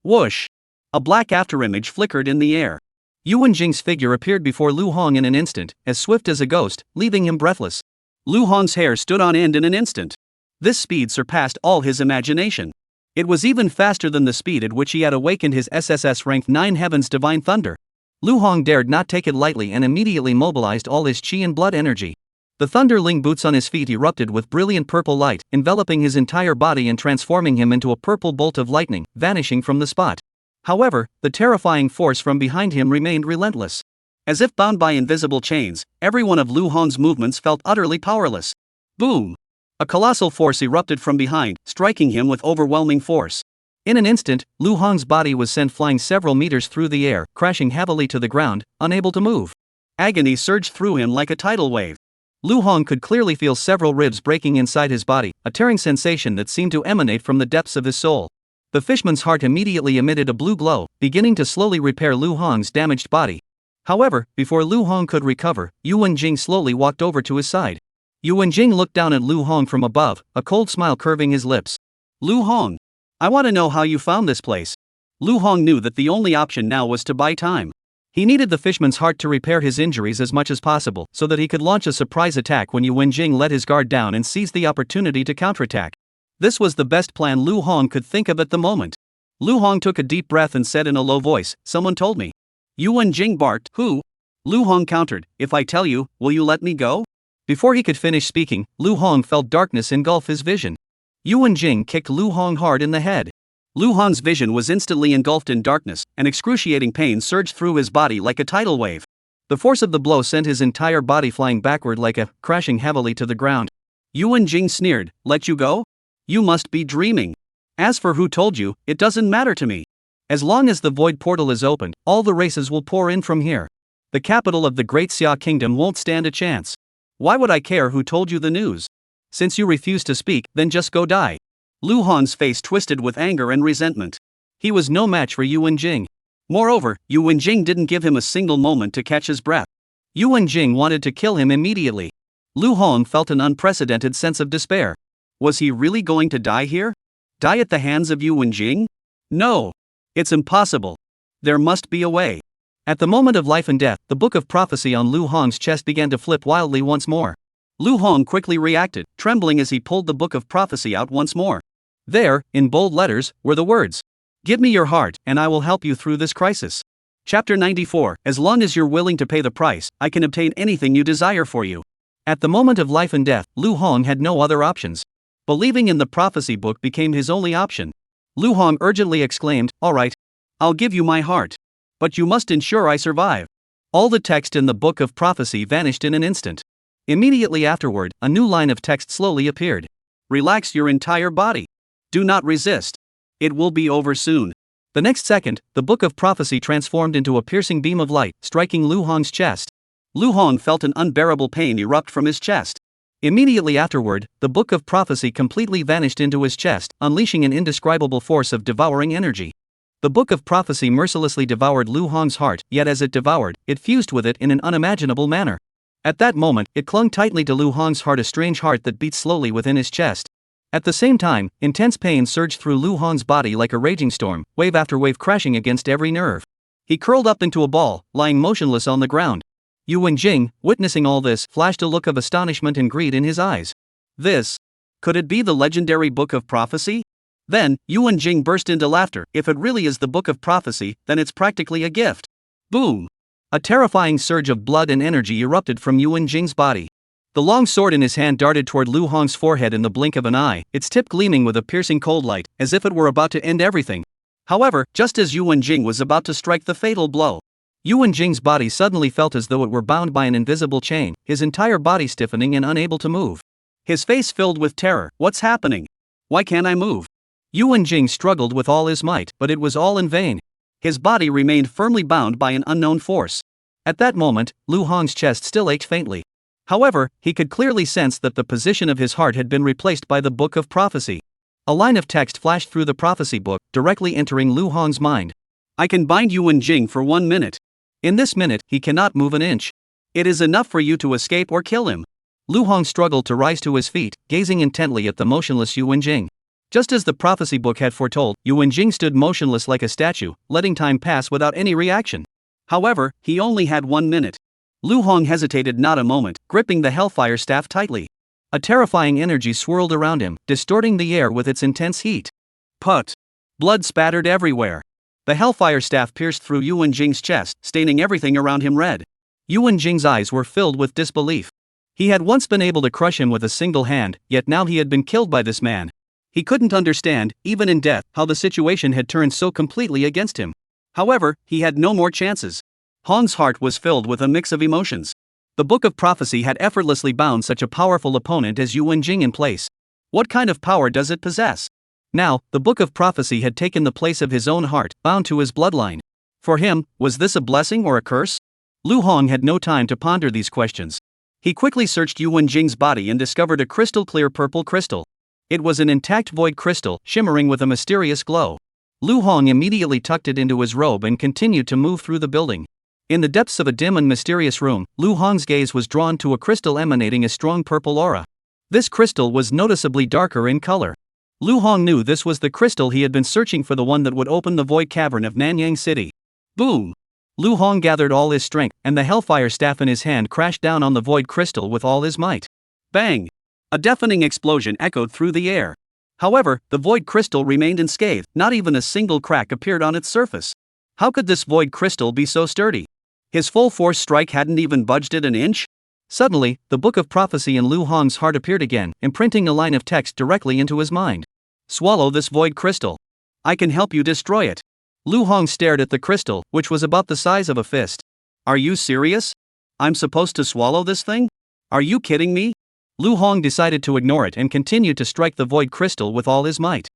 Whoosh! A black afterimage flickered in the air. Yuan Jing's figure appeared before Lu Hong in an instant, as swift as a ghost, leaving him breathless. Lu Hong's hair stood on end in an instant. This speed surpassed all his imagination. It was even faster than the speed at which he had awakened his SSS rank 9 Heaven's Divine Thunder. Lu Hong dared not take it lightly and immediately mobilized all his chi and blood energy. The thunderling boots on his feet erupted with brilliant purple light, enveloping his entire body and transforming him into a purple bolt of lightning, vanishing from the spot. However, the terrifying force from behind him remained relentless. As if bound by invisible chains, every one of Lu Hong's movements felt utterly powerless. Boom! A colossal force erupted from behind, striking him with overwhelming force. In an instant, Lu Hong's body was sent flying several meters through the air, crashing heavily to the ground, unable to move. Agony surged through him like a tidal wave. Lu Hong could clearly feel several ribs breaking inside his body, a tearing sensation that seemed to emanate from the depths of his soul. The fishman's heart immediately emitted a blue glow, beginning to slowly repair Lu Hong's damaged body. However, before Lu Hong could recover, Yuan Jing slowly walked over to his side. Yuan Jing looked down at Lu Hong from above, a cold smile curving his lips. Lu Hong, I want to know how you found this place. Lu Hong knew that the only option now was to buy time. He needed the fishman's heart to repair his injuries as much as possible, so that he could launch a surprise attack when Yuan Jing let his guard down and seized the opportunity to counterattack. This was the best plan Lu Hong could think of at the moment. Lu Hong took a deep breath and said in a low voice, "Someone told me." Yuan Jing barked, "Who?" Lu Hong countered, "If I tell you, will you let me go?" Before he could finish speaking, Lu Hong felt darkness engulf his vision. Yuan Jing kicked Lu Hong hard in the head. Lu Hong's vision was instantly engulfed in darkness, and excruciating pain surged through his body like a tidal wave. The force of the blow sent his entire body flying backward like a, crashing heavily to the ground. Yuan Jing sneered, "Let you go? You must be dreaming. As for who told you, it doesn't matter to me. As long as the void portal is opened, all the races will pour in from here." The capital of the Great Xia Kingdom won't stand a chance. Why would I care who told you the news? Since you refuse to speak, then just go die. Lu Hong's face twisted with anger and resentment. He was no match for Yuan Jing. Moreover, Yuan Jing didn't give him a single moment to catch his breath. Yuan Jing wanted to kill him immediately. Lu Hong felt an unprecedented sense of despair. Was he really going to die here? Die at the hands of Yuan Jing? No. It's impossible. There must be a way. At the moment of life and death, the book of prophecy on Lu Hong's chest began to flip wildly once more. Lu Hong quickly reacted, trembling as he pulled the book of prophecy out once more. There, in bold letters, were the words, "Give me your heart, and I will help you through this crisis." Chapter 94, As long as you're willing to pay the price, I can obtain anything you desire for you. At the moment of life and death, Lu Hong had no other options. Believing in the prophecy book became his only option. Lu Hong urgently exclaimed, "All right. I'll give you my heart. But you must ensure I survive." All the text in the book of prophecy vanished in an instant. Immediately afterward, a new line of text slowly appeared. "Relax your entire body. Do not resist. It will be over soon." The next second, the book of prophecy transformed into a piercing beam of light, striking Lu Hong's chest. Lu Hong felt an unbearable pain erupt from his chest. Immediately afterward, the book of prophecy completely vanished into his chest, unleashing an indescribable force of devouring energy. The book of prophecy mercilessly devoured Lu Hong's heart, yet as it devoured, it fused with it in an unimaginable manner. At that moment, it clung tightly to Lu Hong's heart, a strange heart that beat slowly within his chest. At the same time, intense pain surged through Lu Hong's body like a raging storm, wave after wave crashing against every nerve. He curled up into a ball, lying motionless on the ground. Yuan Jing, witnessing all this, flashed a look of astonishment and greed in his eyes. Could it be the legendary book of prophecy? Then, Yuan Jing burst into laughter. If it really is the book of prophecy, then it's practically a gift. Boom! A terrifying surge of blood and energy erupted from Yuan Jing's body. The long sword in his hand darted toward Lu Hong's forehead in the blink of an eye, its tip gleaming with a piercing cold light, as if it were about to end everything. However, just as Yuan Jing was about to strike the fatal blow, Yuan Jing's body suddenly felt as though it were bound by an invisible chain, his entire body stiffening and unable to move. His face filled with terror. What's happening? Why can't I move? Yuan Jing struggled with all his might, but it was all in vain. His body remained firmly bound by an unknown force. At that moment, Lu Hong's chest still ached faintly. However, he could clearly sense that the position of his heart had been replaced by the book of prophecy. A line of text flashed through the prophecy book, directly entering Lu Hong's mind. "I can bind Yuan Jing for 1 minute. In this minute, he cannot move an inch. It is enough for you to escape or kill him." Lu Hong struggled to rise to his feet, gazing intently at the motionless Yuan Jing. Just as the prophecy book had foretold, Yuan Jing stood motionless like a statue, letting time pass without any reaction. However, he only had 1 minute. Lu Hong hesitated not a moment, gripping the hellfire staff tightly. A terrifying energy swirled around him, distorting the air with its intense heat. Put! Blood spattered everywhere. The hellfire staff pierced through Yuan Jing's chest, staining everything around him red. Yuan Jing's eyes were filled with disbelief. He had once been able to crush him with a single hand, yet now he had been killed by this man. He couldn't understand, even in death, how the situation had turned so completely against him. However, he had no more chances. Hong's heart was filled with a mix of emotions. The book of prophecy had effortlessly bound such a powerful opponent as Yuan Jing in place. What kind of power does it possess? Now, the book of prophecy had taken the place of his own heart, bound to his bloodline. For him, was this a blessing or a curse? Lu Hong had no time to ponder these questions. He quickly searched Yuan Jing's body and discovered a crystal-clear purple crystal. It was an intact void crystal, shimmering with a mysterious glow. Lu Hong immediately tucked it into his robe and continued to move through the building. In the depths of a dim and mysterious room, Lu Hong's gaze was drawn to a crystal emanating a strong purple aura. This crystal was noticeably darker in color. Lu Hong knew this was the crystal he had been searching for, the one that would open the void cavern of Nanyang City. Boom! Lu Hong gathered all his strength, and the hellfire staff in his hand crashed down on the void crystal with all his might. Bang! A deafening explosion echoed through the air. However, the void crystal remained unscathed, not even a single crack appeared on its surface. How could this void crystal be so sturdy? His full force strike hadn't even budged it an inch? Suddenly, the book of prophecy in Lu Hong's heart appeared again, imprinting a line of text directly into his mind. "Swallow this void crystal. I can help you destroy it." Lu Hong stared at the crystal, which was about the size of a fist. "Are you serious? I'm supposed to swallow this thing? Are you kidding me?" Lu Hong decided to ignore it and continued to strike the void crystal with all his might.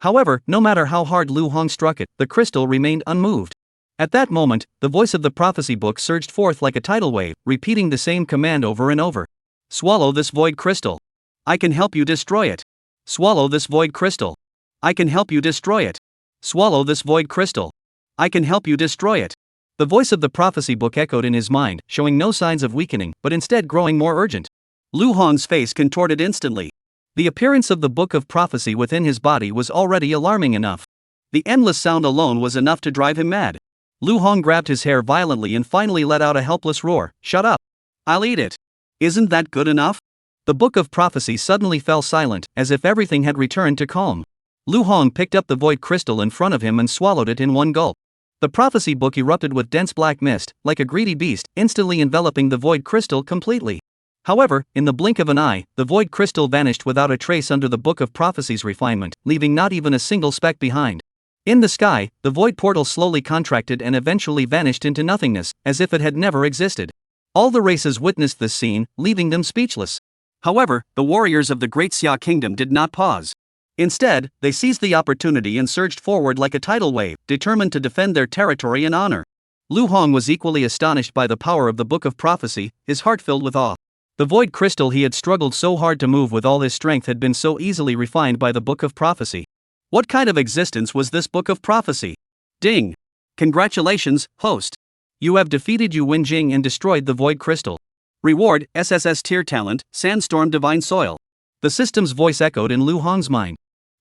However, no matter how hard Lu Hong struck it, the crystal remained unmoved. At that moment, the voice of the prophecy book surged forth like a tidal wave, repeating the same command over and over. Swallow this void crystal. I can help you destroy it. Swallow this void crystal. I can help you destroy it. Swallow this void crystal. I can help you destroy it. The voice of the prophecy book echoed in his mind, showing no signs of weakening, but instead growing more urgent. Lu Hong's face contorted instantly. The appearance of the book of prophecy within his body was already alarming enough. The endless sound alone was enough to drive him mad. Lu Hong grabbed his hair violently and finally let out a helpless roar. Shut up. I'll eat it. Isn't that good enough? The book of prophecy suddenly fell silent, as if everything had returned to calm. Lu Hong picked up the void crystal in front of him and swallowed it in one gulp. The prophecy book erupted with dense black mist, like a greedy beast, instantly enveloping the void crystal completely. However, in the blink of an eye, the void crystal vanished without a trace under the book of prophecy's refinement, leaving not even a single speck behind. In the sky, the void portal slowly contracted and eventually vanished into nothingness, as if it had never existed. All the races witnessed this scene, leaving them speechless. However, the warriors of the Great Xia Kingdom did not pause. Instead, they seized the opportunity and surged forward like a tidal wave, determined to defend their territory and honor. Lu Hong was equally astonished by the power of the Book of Prophecy, his heart filled with awe. The void crystal he had struggled so hard to move with all his strength had been so easily refined by the Book of Prophecy. What kind of existence was this Book of Prophecy? Ding! Congratulations, host! You have defeated Yu Wenjing and destroyed the void crystal. Reward, SSS tier talent, Sandstorm Divine Soil. The system's voice echoed in Lu Hong's mind.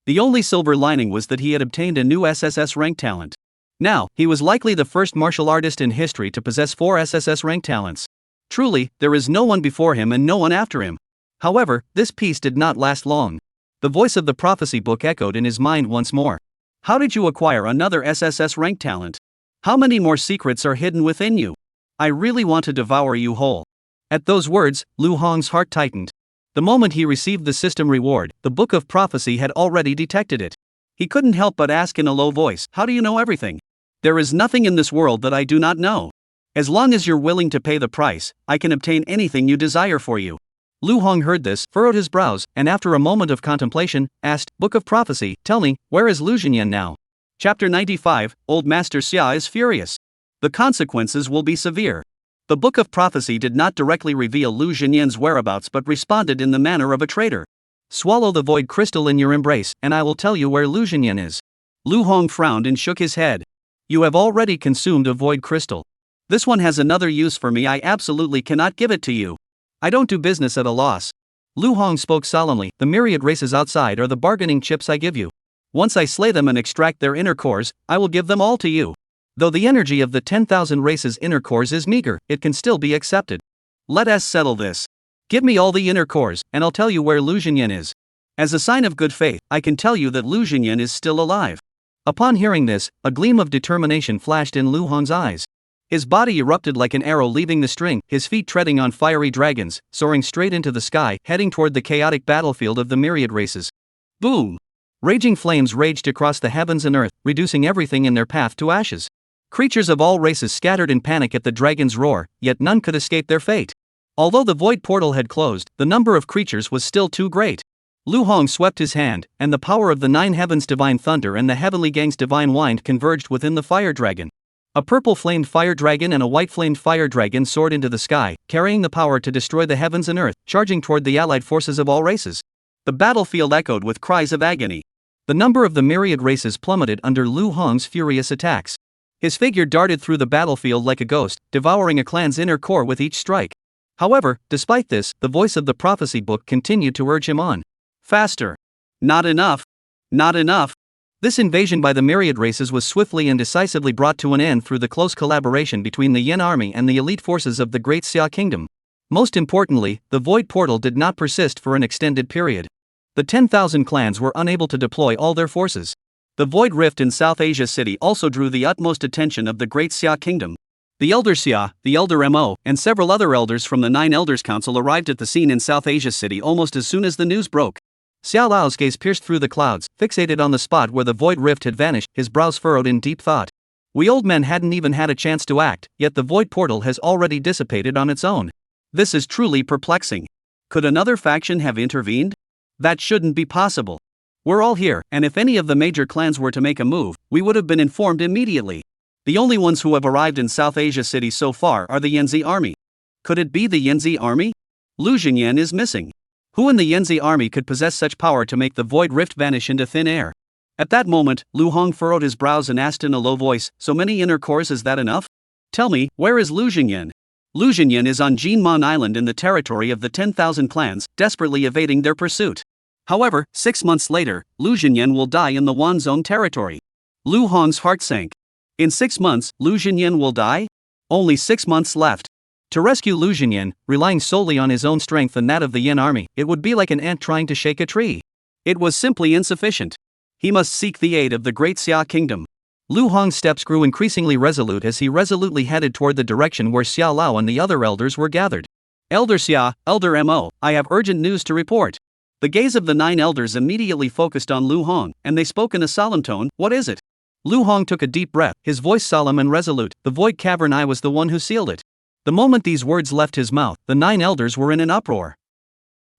The only silver lining was that he had obtained a new SSS rank talent. Now, he was likely the first martial artist in history to possess 4 SSS rank talents. Truly, there is no one before him and no one after him. However, this peace did not last long. The voice of the prophecy book echoed in his mind once more. How did you acquire another SSS rank talent? How many more secrets are hidden within you? I really want to devour you whole. At those words, Lu Hong's heart tightened. The moment he received the system reward, the Book of Prophecy had already detected it. He couldn't help but ask in a low voice, how do you know everything? There is nothing in this world that I do not know. As long as you're willing to pay the price, I can obtain anything you desire for you. Lu Hong heard this, furrowed his brows, and after a moment of contemplation, asked, Book of Prophecy, tell me, where is Lu Zhenyan now? Chapter 95, Old Master Xia is furious. The consequences will be severe. The Book of Prophecy did not directly reveal Lu Zhenyan's whereabouts but responded in the manner of a traitor. Swallow the void crystal in your embrace, and I will tell you where Lu Zhenyan is. Lu Hong frowned and shook his head. You have already consumed a void crystal. This one has another use for me. I absolutely cannot give it to you. I don't do business at a loss. Lu Hong spoke solemnly, the myriad races outside are the bargaining chips I give you. Once I slay them and extract their inner cores, I will give them all to you. Though the energy of the 10,000 races' inner cores is meager, it can still be accepted. Let us settle this. Give me all the inner cores, and I'll tell you where Lu Zhenyan is. As a sign of good faith, I can tell you that Lu Zhenyan is still alive. Upon hearing this, a gleam of determination flashed in Lu Hong's eyes. His body erupted like an arrow leaving the string, his feet treading on fiery dragons, soaring straight into the sky, heading toward the chaotic battlefield of the myriad races. Boom! Raging flames raged across the heavens and earth, reducing everything in their path to ashes. Creatures of all races scattered in panic at the dragon's roar, yet none could escape their fate. Although the void portal had closed, the number of creatures was still too great. Lu Hong swept his hand, and the power of the 9 heavens' divine thunder and the heavenly gang's divine wind converged within the fire dragon. A purple-flamed fire dragon and a white-flamed fire dragon soared into the sky, carrying the power to destroy the heavens and earth, charging toward the allied forces of all races. The battlefield echoed with cries of agony. The number of the myriad races plummeted under Lu Hong's furious attacks. His figure darted through the battlefield like a ghost, devouring a clan's inner core with each strike. However, despite this, the voice of the prophecy book continued to urge him on. Faster. Not enough. Not enough. This invasion by the myriad races was swiftly and decisively brought to an end through the close collaboration between the Yin army and the elite forces of the Great Xia Kingdom. Most importantly, the void portal did not persist for an extended period. The 10,000 clans were unable to deploy all their forces. The void rift in South Asia City also drew the utmost attention of the Great Xia Kingdom. The Elder Xia, the Elder Mo, and several other elders from the 9 Elders Council arrived at the scene in South Asia City almost as soon as the news broke. Xiao Lao's gaze pierced through the clouds, fixated on the spot where the void rift had vanished, his brows furrowed in deep thought. We old men hadn't even had a chance to act, yet the void portal has already dissipated on its own. This is truly perplexing. Could another faction have intervened? That shouldn't be possible. We're all here, and if any of the major clans were to make a move, we would have been informed immediately. The only ones who have arrived in South Asia City so far are the Yanzi army. Could it be the Yanzi army? Lu Xingyan is missing. Who in the Yanzi army could possess such power to make the void rift vanish into thin air? At that moment, Lu Hong furrowed his brows and asked in a low voice, so many inner cores, is that enough? Tell me, where is Lu Xingyan? Lu Xingyan is on Jinmon Island in the territory of the 10,000 clans, desperately evading their pursuit. However, 6 months later, Lu Xingyan will die in the Wan Zone territory. Lu Hong's heart sank. In 6 months, Lu Xingyan will die? Only 6 months left. To rescue Lu Xingyan, relying solely on his own strength and that of the Yin army, it would be like an ant trying to shake a tree. It was simply insufficient. He must seek the aid of the Great Xia Kingdom. Lu Hong's steps grew increasingly resolute as he resolutely headed toward the direction where Xia Lao and the other elders were gathered. Elder Xia, Elder Mo, I have urgent news to report. The gaze of the 9 elders immediately focused on Lu Hong, and they spoke in a solemn tone. What is it? Lu Hong took a deep breath, his voice solemn and resolute. The void cavern, I was the one who sealed it. The moment these words left his mouth, the 9 elders were in an uproar.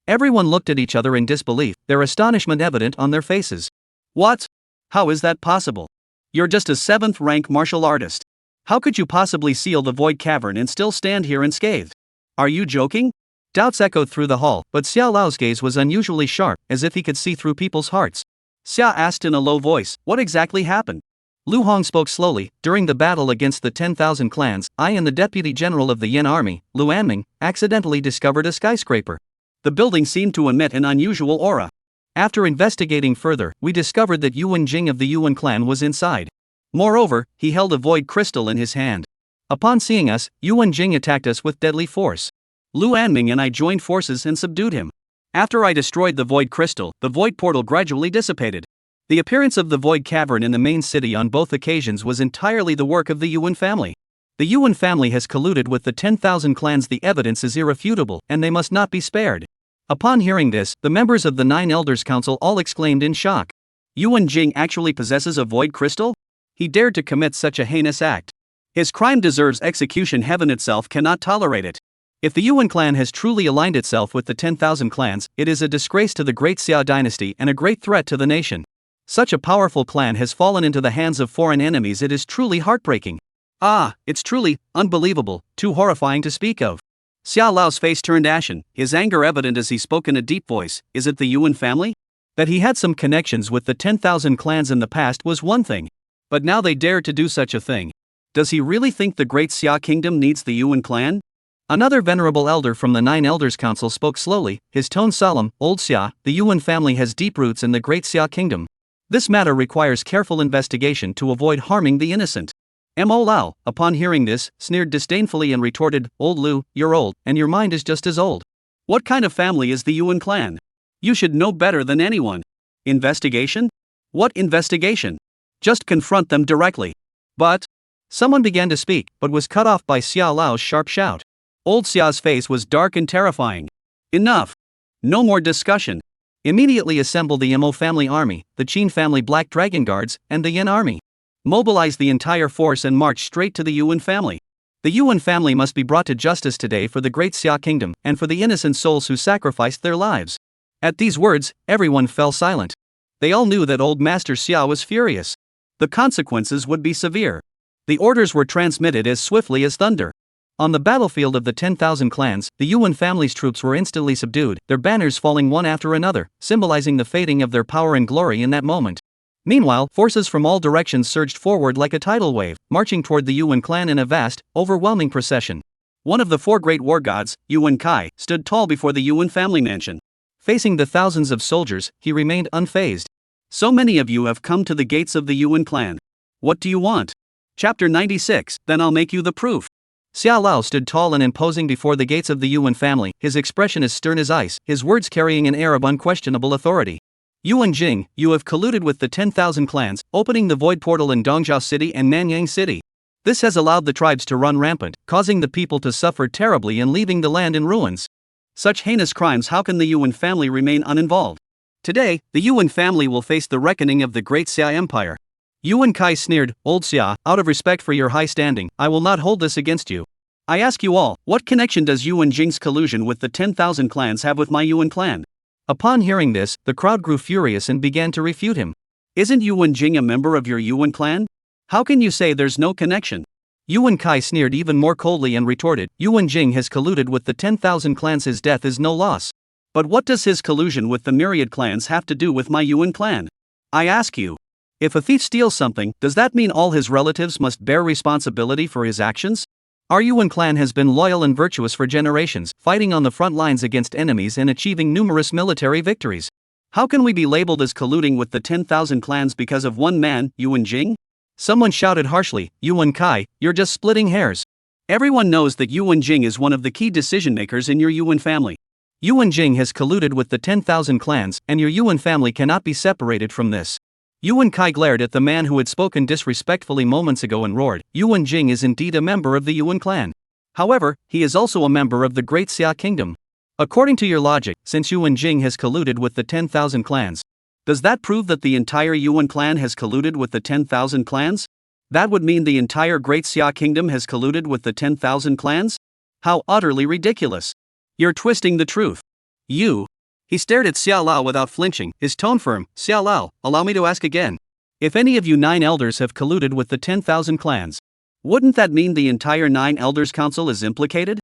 Everyone looked at each other in disbelief, their astonishment evident on their faces. What? How is that possible? You're just a 7th rank martial artist. How could you possibly seal the void cavern and still stand here unscathed? Are you joking? Doubts echoed through the hall, but Xia Lao's gaze was unusually sharp, as if he could see through people's hearts. Xia asked in a low voice, what exactly happened? Lu Hong spoke slowly. During the battle against the 10,000 clans, I and the deputy general of the Yin army, Lu Anming, accidentally discovered a skyscraper. The building seemed to emit an unusual aura. After investigating further, we discovered that Yuan Jing of the Yuan clan was inside. Moreover, he held a void crystal in his hand. Upon seeing us, Yuan Jing attacked us with deadly force. Lu Anming and I joined forces and subdued him. After I destroyed the void crystal, the void portal gradually dissipated. The appearance of the void cavern in the main city on both occasions was entirely the work of the Yuan family. The Yuan family has colluded with the 10,000 clans. The evidence is irrefutable, and they must not be spared. Upon hearing this, the members of the 9 Elders Council all exclaimed in shock. Yuan Jing actually possesses a void crystal? He dared to commit such a heinous act. His crime deserves execution. Heaven itself cannot tolerate it. If the Yuan clan has truly aligned itself with the 10,000 clans, it is a disgrace to the Great Xia dynasty and a great threat to the nation. Such a powerful clan has fallen into the hands of foreign enemies. It is truly heartbreaking. It's truly unbelievable, too horrifying to speak of. Xia Lao's face turned ashen, his anger evident as he spoke in a deep voice. Is it the Yuan family? That he had some connections with the 10,000 clans in the past was one thing. But now they dared to do such a thing. Does he really think the Great Xia Kingdom needs the Yuan clan? Another venerable elder from the 9 Elders Council spoke slowly, his tone solemn. Old Xia, the Yuan family has deep roots in the Great Xia Kingdom. This matter requires careful investigation to avoid harming the innocent. Mo Lao, upon hearing this, sneered disdainfully and retorted, Old Lu, you're old, and your mind is just as old. What kind of family is the Yuan clan? You should know better than anyone. Investigation? What investigation? Just confront them directly. But someone began to speak, but was cut off by Xia Lao's sharp shout. Old Xia's face was dark and terrifying. Enough. No more discussion. Immediately assemble the Mo family army, the Qin family Black Dragon Guards, and the Yin army. Mobilize the entire force and march straight to the Yuan family. The Yuan family must be brought to justice today for the Great Xia Kingdom and for the innocent souls who sacrificed their lives. At these words, everyone fell silent. They all knew that old Master Xia was furious. The consequences would be severe. The orders were transmitted as swiftly as thunder. On the battlefield of the 10,000 clans, the Yuan family's troops were instantly subdued, their banners falling one after another, symbolizing the fading of their power and glory in that moment. Meanwhile, forces from all directions surged forward like a tidal wave, marching toward the Yuan clan in a vast, overwhelming procession. One of the 4 great war gods, Yuan Kai, stood tall before the Yuan family mansion. Facing the thousands of soldiers, he remained unfazed. So many of you have come to the gates of the Yuan clan. What do you want? Chapter 96, then I'll make you the proof. Xia Lao stood tall and imposing before the gates of the Yuan family, his expression as stern as ice, his words carrying an air of unquestionable authority. Yuan Jing, you have colluded with the 10,000 clans, opening the void portal in Dongzhou City and Nanyang City. This has allowed the tribes to run rampant, causing the people to suffer terribly and leaving the land in ruins. Such heinous crimes, how can the Yuan family remain uninvolved? Today, the Yuan family will face the reckoning of the Great Xia Empire. Yuan Kai sneered, Old Xia, out of respect for your high standing, I will not hold this against you. I ask you all, what connection does Yuan Jing's collusion with the 10,000 clans have with my Yuan clan? Upon hearing this, the crowd grew furious and began to refute him. Isn't Yuan Jing a member of your Yuan clan? How can you say there's no connection? Yuan Kai sneered even more coldly and retorted, Yuan Jing has colluded with the 10,000 clans, his death is no loss. But what does his collusion with the myriad clans have to do with my Yuan clan? I ask you. If a thief steals something, does that mean all his relatives must bear responsibility for his actions? Our Yuan clan has been loyal and virtuous for generations, fighting on the front lines against enemies and achieving numerous military victories. How can we be labeled as colluding with the 10,000 clans because of one man, Yuan Jing? Someone shouted harshly, Yuan Kai, you're just splitting hairs. Everyone knows that Yuan Jing is one of the key decision makers in your Yuan family. Yuan Jing has colluded with the 10,000 clans, and your Yuan family cannot be separated from this. Yuan Kai glared at the man who had spoken disrespectfully moments ago and roared, Yuan Jing is indeed a member of the Yuan clan. However, he is also a member of the Great Xia Kingdom. According to your logic, since Yuan Jing has colluded with the 10,000 clans, does that prove that the entire Yuan clan has colluded with the 10,000 clans? That would mean the entire Great Xia Kingdom has colluded with the 10,000 clans? How utterly ridiculous. You're twisting the truth. You. He stared at Xiao Lao without flinching, his tone firm. Xiao Lao, allow me to ask again. If any of you 9 elders have colluded with the 10,000 clans, wouldn't that mean the entire 9 elders council is implicated?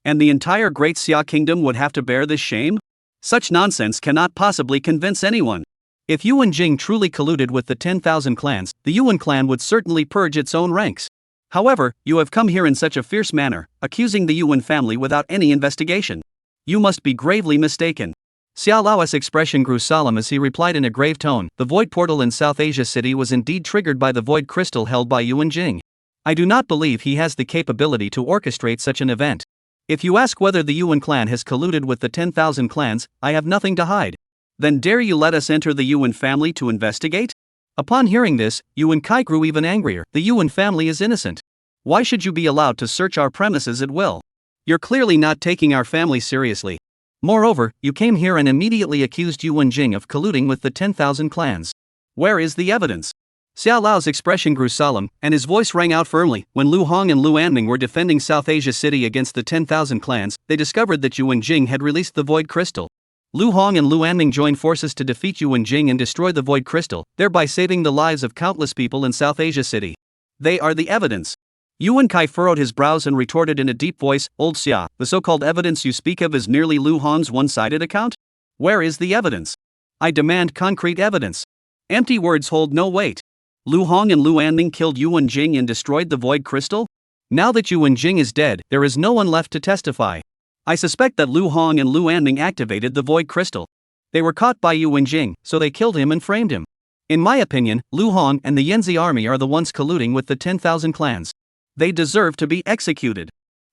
And the entire Great Xia Kingdom would have to bear this shame? Such nonsense cannot possibly convince anyone. If Yuan Jing truly colluded with the 10,000 clans, the Yuan clan would certainly purge its own ranks. However, you have come here in such a fierce manner, accusing the Yuan family without any investigation. You must be gravely mistaken. Xiao Lao's expression grew solemn as he replied in a grave tone, the void portal in South Asia City was indeed triggered by the void crystal held by Yuan Jing. I do not believe he has the capability to orchestrate such an event. If you ask whether the Yuan clan has colluded with the 10,000 clans, I have nothing to hide. Then dare you let us enter the Yuan family to investigate? Upon hearing this, Yuan Kai grew even angrier. The Yuan family is innocent. Why should you be allowed to search our premises at will? You're clearly not taking our family seriously. Moreover, you came here and immediately accused Yuan Jing of colluding with the 10,000 clans. Where is the evidence? Xiao Lao's expression grew solemn, and his voice rang out firmly. When Lu Hong and Lu Anming were defending South Asia City against the 10,000 clans, they discovered that Yuan Jing had released the void crystal. Lu Hong and Lu Anming joined forces to defeat Yuan Jing and destroy the void crystal, thereby saving the lives of countless people in South Asia City. They are the evidence. Yuan Kai furrowed his brows and retorted in a deep voice, Old Xia, the so-called evidence you speak of is merely Lu Hong's one-sided account? Where is the evidence? I demand concrete evidence. Empty words hold no weight. Lu Hong and Lu Anming killed Yuan Jing and destroyed the void crystal? Now that Yuan Jing is dead, there is no one left to testify. I suspect that Lu Hong and Lu Anming activated the void crystal. They were caught by Yuan Jing, so they killed him and framed him. In my opinion, Lu Hong and the Yanzi army are the ones colluding with the 10,000 clans. They deserve to be executed.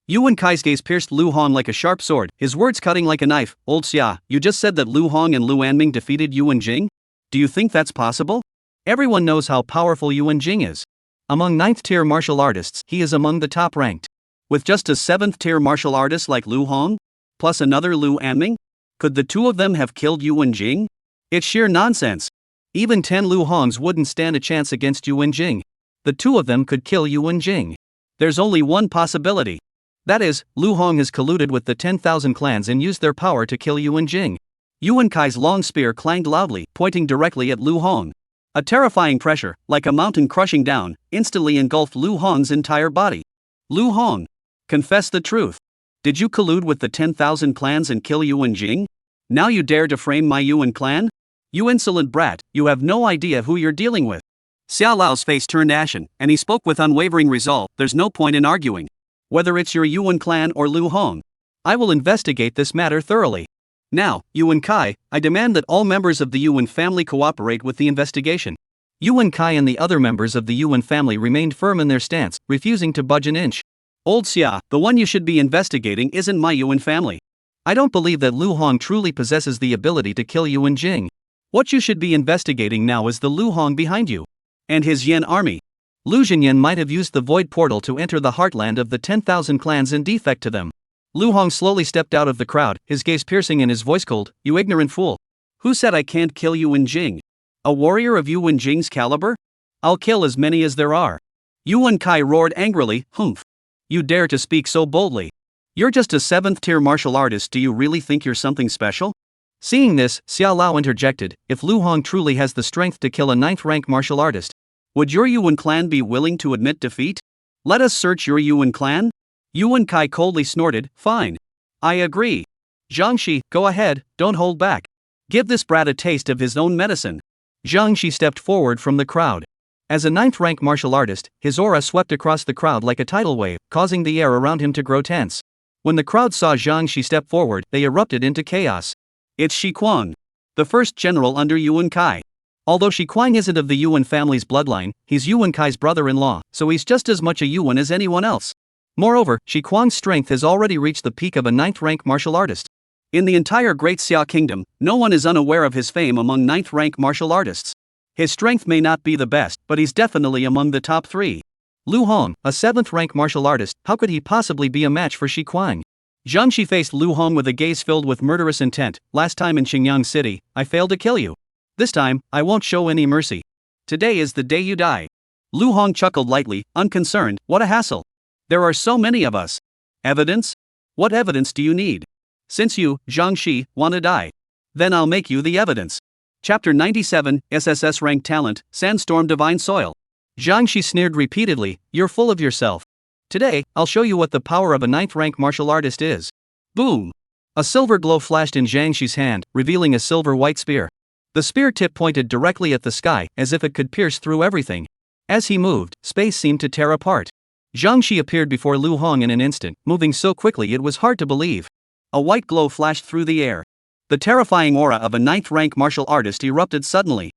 Yuan Kai's gaze pierced Lu Hong like a sharp sword, his words cutting like a knife. Old Xia, you just said that Lu Hong and Lu Anming defeated Yuan Jing? Do you think that's possible? Everyone knows how powerful Yuan Jing is. Among 9th-tier martial artists, he is among the top-ranked. With just a 7th-tier martial artist like Lu Hong? Plus another Lu Anming? Could the two of them have killed Yuan Jing? It's sheer nonsense. Even 10 Lu Hongs wouldn't stand a chance against Yuan Jing. The two of them could kill Yuan Jing. There's only one possibility. That is, Lu Hong has colluded with the 10,000 clans and used their power to kill Yuan Jing. Yuan Kai's long spear clanged loudly, pointing directly at Lu Hong. A terrifying pressure, like a mountain crushing down, instantly engulfed Lu Hong's entire body. Lu Hong, confess the truth. Did you collude with the 10,000 clans and kill Yuan Jing? Now you dare to frame my Yuan clan? You insolent brat, you have no idea who you're dealing with. Xiao Lao's face turned ashen, and he spoke with unwavering resolve, there's no point in arguing. Whether it's your Yuan clan or Lu Hong, I will investigate this matter thoroughly. Now, Yuan Kai, I demand that all members of the Yuan family cooperate with the investigation. Yuan Kai and the other members of the Yuan family remained firm in their stance, refusing to budge an inch. Old Xia, the one you should be investigating isn't my Yuan family. I don't believe that Lu Hong truly possesses the ability to kill Yuan Jing. What you should be investigating now is the Lu Hong behind you. And his Yan army. Lu Jinyan might have used the void portal to enter the heartland of the 10,000 clans in defect to them. Lu Hong slowly stepped out of the crowd, his gaze piercing and his voice cold, you ignorant fool. Who said I can't kill Yuan Jing? A warrior of Yuan Jing's caliber? I'll kill as many as there are. Yuan Kai roared angrily, humph. You dare to speak so boldly. You're just a 7th-tier martial artist, do you really think you're something special? Seeing this, Xiao Lao interjected, if Lu Hong truly has the strength to kill a 9th-rank martial artist, Would your Yuan clan be willing to admit defeat? Let us search your Yuan clan? Yuan Kai coldly snorted, fine. I agree. Zhang Shi, go ahead, don't hold back. Give this brat a taste of his own medicine. Zhang Shi stepped forward from the crowd. As a 9th-rank martial artist, his aura swept across the crowd like a tidal wave, causing the air around him to grow tense. When the crowd saw Zhang Shi step forward, they erupted into chaos. It's Shi Kuang, the first general under Yuan Kai. Although Shi Kuang isn't of the Yuan family's bloodline, he's Yuan Kai's brother-in-law, so he's just as much a Yuan as anyone else. Moreover, Shi Kuang's strength has already reached the peak of a 9th-rank martial artist. In the entire Great Xia Kingdom, no one is unaware of his fame among 9th-rank martial artists. His strength may not be the best, but he's definitely among the top 3. Lu Hong, a 7th-rank martial artist, how could he possibly be a match for Shi Kuang? Zhang Shi faced Lu Hong with a gaze filled with murderous intent. Last time in Xingyang City, I failed to kill you. This time, I won't show any mercy. Today is the day you die. Lu Hong chuckled lightly, unconcerned. What a hassle. There are so many of us. Evidence? What evidence do you need? Since you, Zhang Shi, want to die, then I'll make you the evidence. Chapter 97, SSS Rank Talent, Sandstorm Divine Soil. Zhang Shi sneered repeatedly, you're full of yourself. Today, I'll show you what the power of a 9th-rank martial artist is. Boom! A silver glow flashed in Zhang Shi's hand, revealing a silver-white spear. The spear tip pointed directly at the sky, as if it could pierce through everything. As he moved, space seemed to tear apart. Zhang Shi appeared before Lu Hong in an instant, moving so quickly it was hard to believe. A white glow flashed through the air. The terrifying aura of a 9th-rank martial artist erupted suddenly.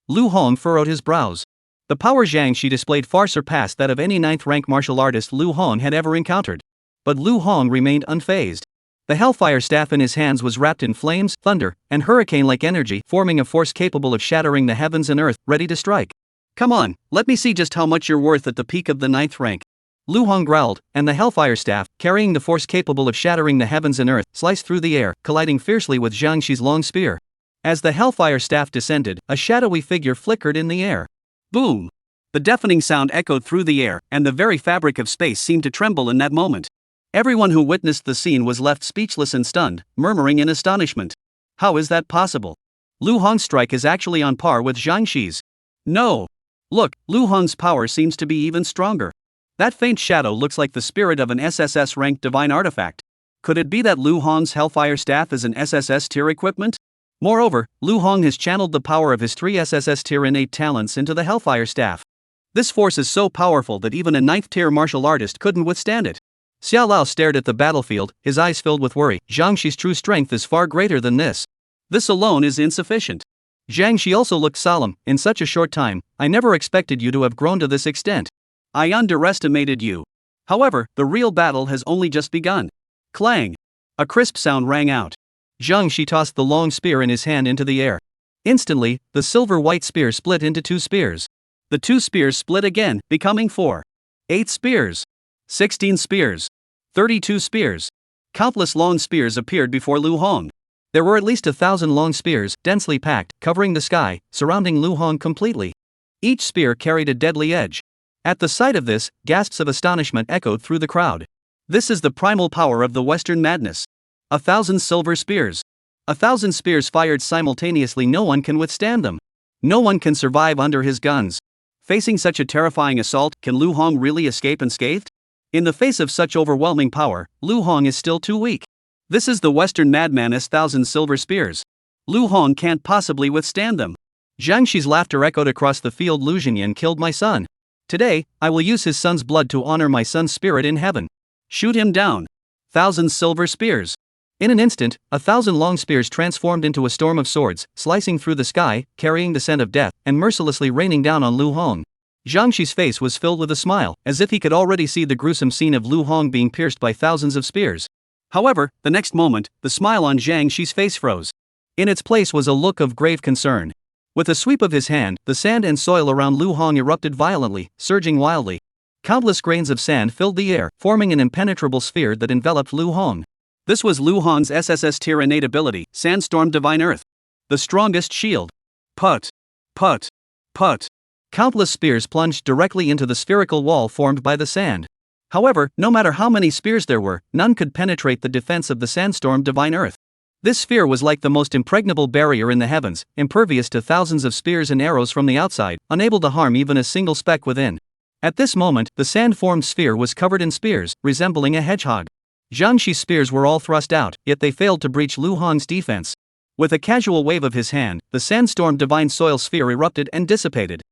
Lu Hong furrowed his brows. The power Zhang Shi displayed far surpassed that of any 9th-rank martial artist Lu Hong had ever encountered. But Lu Hong remained unfazed. The hellfire staff in his hands was wrapped in flames, thunder, and hurricane-like energy, forming a force capable of shattering the heavens and earth, ready to strike. Come on, let me see just how much you're worth at the peak of the 9th rank. Lu Hong growled, and the hellfire staff, carrying the force capable of shattering the heavens and earth, sliced through the air, colliding fiercely with Zhang Shi's long spear. As the hellfire staff descended, a shadowy figure flickered in the air. Boom! The deafening sound echoed through the air, and the very fabric of space seemed to tremble in that moment. Everyone who witnessed the scene was left speechless and stunned, murmuring in astonishment. How is that possible? Lu Hong's strike is actually on par with Zhang Shi's. No! Look, Lu Hong's power seems to be even stronger. That faint shadow looks like the spirit of an SSS-ranked divine artifact. Could it be that Lu Hong's hellfire staff is an SSS tier equipment? Moreover, Lu Hong has channeled the power of his 3 SSS tier innate talents into the hellfire staff. This force is so powerful that even a 9th tier martial artist couldn't withstand it. Xiao Lao stared at the battlefield, his eyes filled with worry. Zhang Shi's true strength is far greater than this. This alone is insufficient. Zhang Shi also looked solemn. In such a short time, I never expected you to have grown to this extent. I underestimated you. However, the real battle has only just begun. Clang! A crisp sound rang out. Zhang Shi tossed the long spear in his hand into the air. Instantly, the silver-white spear split into 2 spears. The 2 spears split again, becoming 4. 8 spears. 16 spears. 32 spears. Countless long spears appeared before Lu Hong. There were at least 1,000 long spears, densely packed, covering the sky, surrounding Lu Hong completely. Each spear carried a deadly edge. At the sight of this, gasps of astonishment echoed through the crowd. This is the primal power of the Western madness. 1,000 silver spears. 1,000 spears fired simultaneously. No one can withstand them. No one can survive under his guns. Facing such a terrifying assault, can Lu Hong really escape unscathed? In the face of such overwhelming power, Lu Hong is still too weak. This is the Western madman's 1,000 silver spears. Lu Hong can't possibly withstand them. Zhang Shi's laughter echoed across the field. Lu Jinyan killed my son. Today, I will use his son's blood to honor my son's spirit in heaven. Shoot him down. 1,000 silver spears. In an instant, 1,000 long spears transformed into a storm of swords, slicing through the sky, carrying the scent of death, and mercilessly raining down on Lu Hong. Zhang Shi's face was filled with a smile, as if he could already see the gruesome scene of Lu Hong being pierced by thousands of spears. However, the next moment, the smile on Zhang Shi's face froze. In its place was a look of grave concern. With a sweep of his hand, the sand and soil around Lu Hong erupted violently, surging wildly. Countless grains of sand filled the air, forming an impenetrable sphere that enveloped Lu Hong. This was Lu Hong's SSS tier innate ability, Sandstorm Divine Earth. The strongest shield. Put. Put. Put. Countless spears plunged directly into the spherical wall formed by the sand. However, no matter how many spears there were, none could penetrate the defense of the Sandstorm Divine Earth. This sphere was like the most impregnable barrier in the heavens, impervious to thousands of spears and arrows from the outside, unable to harm even a single speck within. At this moment, the sand-formed sphere was covered in spears, resembling a hedgehog. Zhang Shi's spears were all thrust out, yet they failed to breach Lu Hong's defense. With a casual wave of his hand, the sandstorm divine soil sphere erupted and dissipated.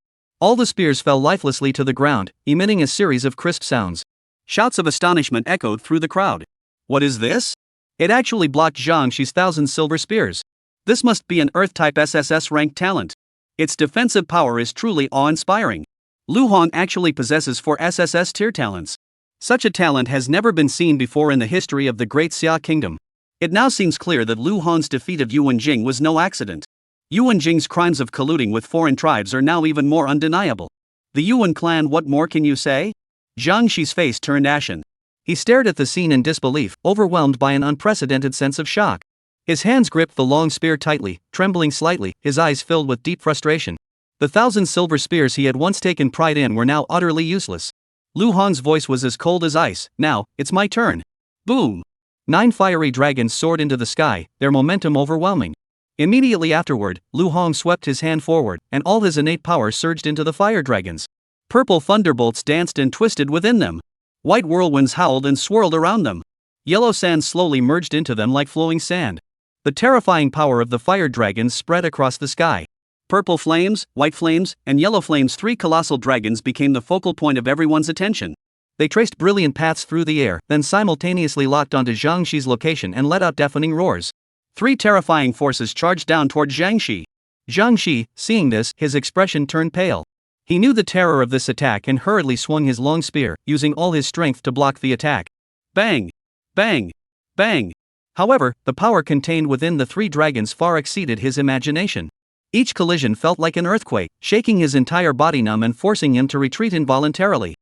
All the spears fell lifelessly to the ground, emitting a series of crisp sounds. Shouts of astonishment echoed through the crowd. What is this? It actually blocked Zhang Shi's 1,000 silver spears. This must be an Earth-type SSS ranked talent. Its defensive power is truly awe-inspiring. Lu Hong actually possesses 4 SSS tier talents. Such a talent has never been seen before in the history of the Great Xia Kingdom. It now seems clear that Lu Hong's defeat of Yuan Jing was no accident. Yuan Jing's crimes of colluding with foreign tribes are now even more undeniable. The Yuan clan, what more can you say? Zhang Shi's face turned ashen. He stared at the scene in disbelief, overwhelmed by an unprecedented sense of shock. His hands gripped the long spear tightly, trembling slightly, his eyes filled with deep frustration. The 1,000 silver spears he had once taken pride in were now utterly useless. Lu Hong's voice was as cold as ice. Now, it's my turn. Boom! 9 fiery dragons soared into the sky, their momentum overwhelming. Immediately afterward, Lu Hong swept his hand forward, and all his innate power surged into the fire dragons. Purple thunderbolts danced and twisted within them. White whirlwinds howled and swirled around them. Yellow sand slowly merged into them like flowing sand. The terrifying power of the fire dragons spread across the sky. Purple flames, white flames, and yellow flames, 3 colossal dragons became the focal point of everyone's attention. They traced brilliant paths through the air, then simultaneously locked onto Zhang Shi's location and let out deafening roars. 3 terrifying forces charged down toward Zhang Shi. Zhang Shi, seeing this, his expression turned pale. He knew the terror of this attack and hurriedly swung his long spear, using all his strength to block the attack. Bang! Bang! Bang! However, the power contained within the 3 dragons far exceeded his imagination. Each collision felt like an earthquake, shaking his entire body numb and forcing him to retreat involuntarily.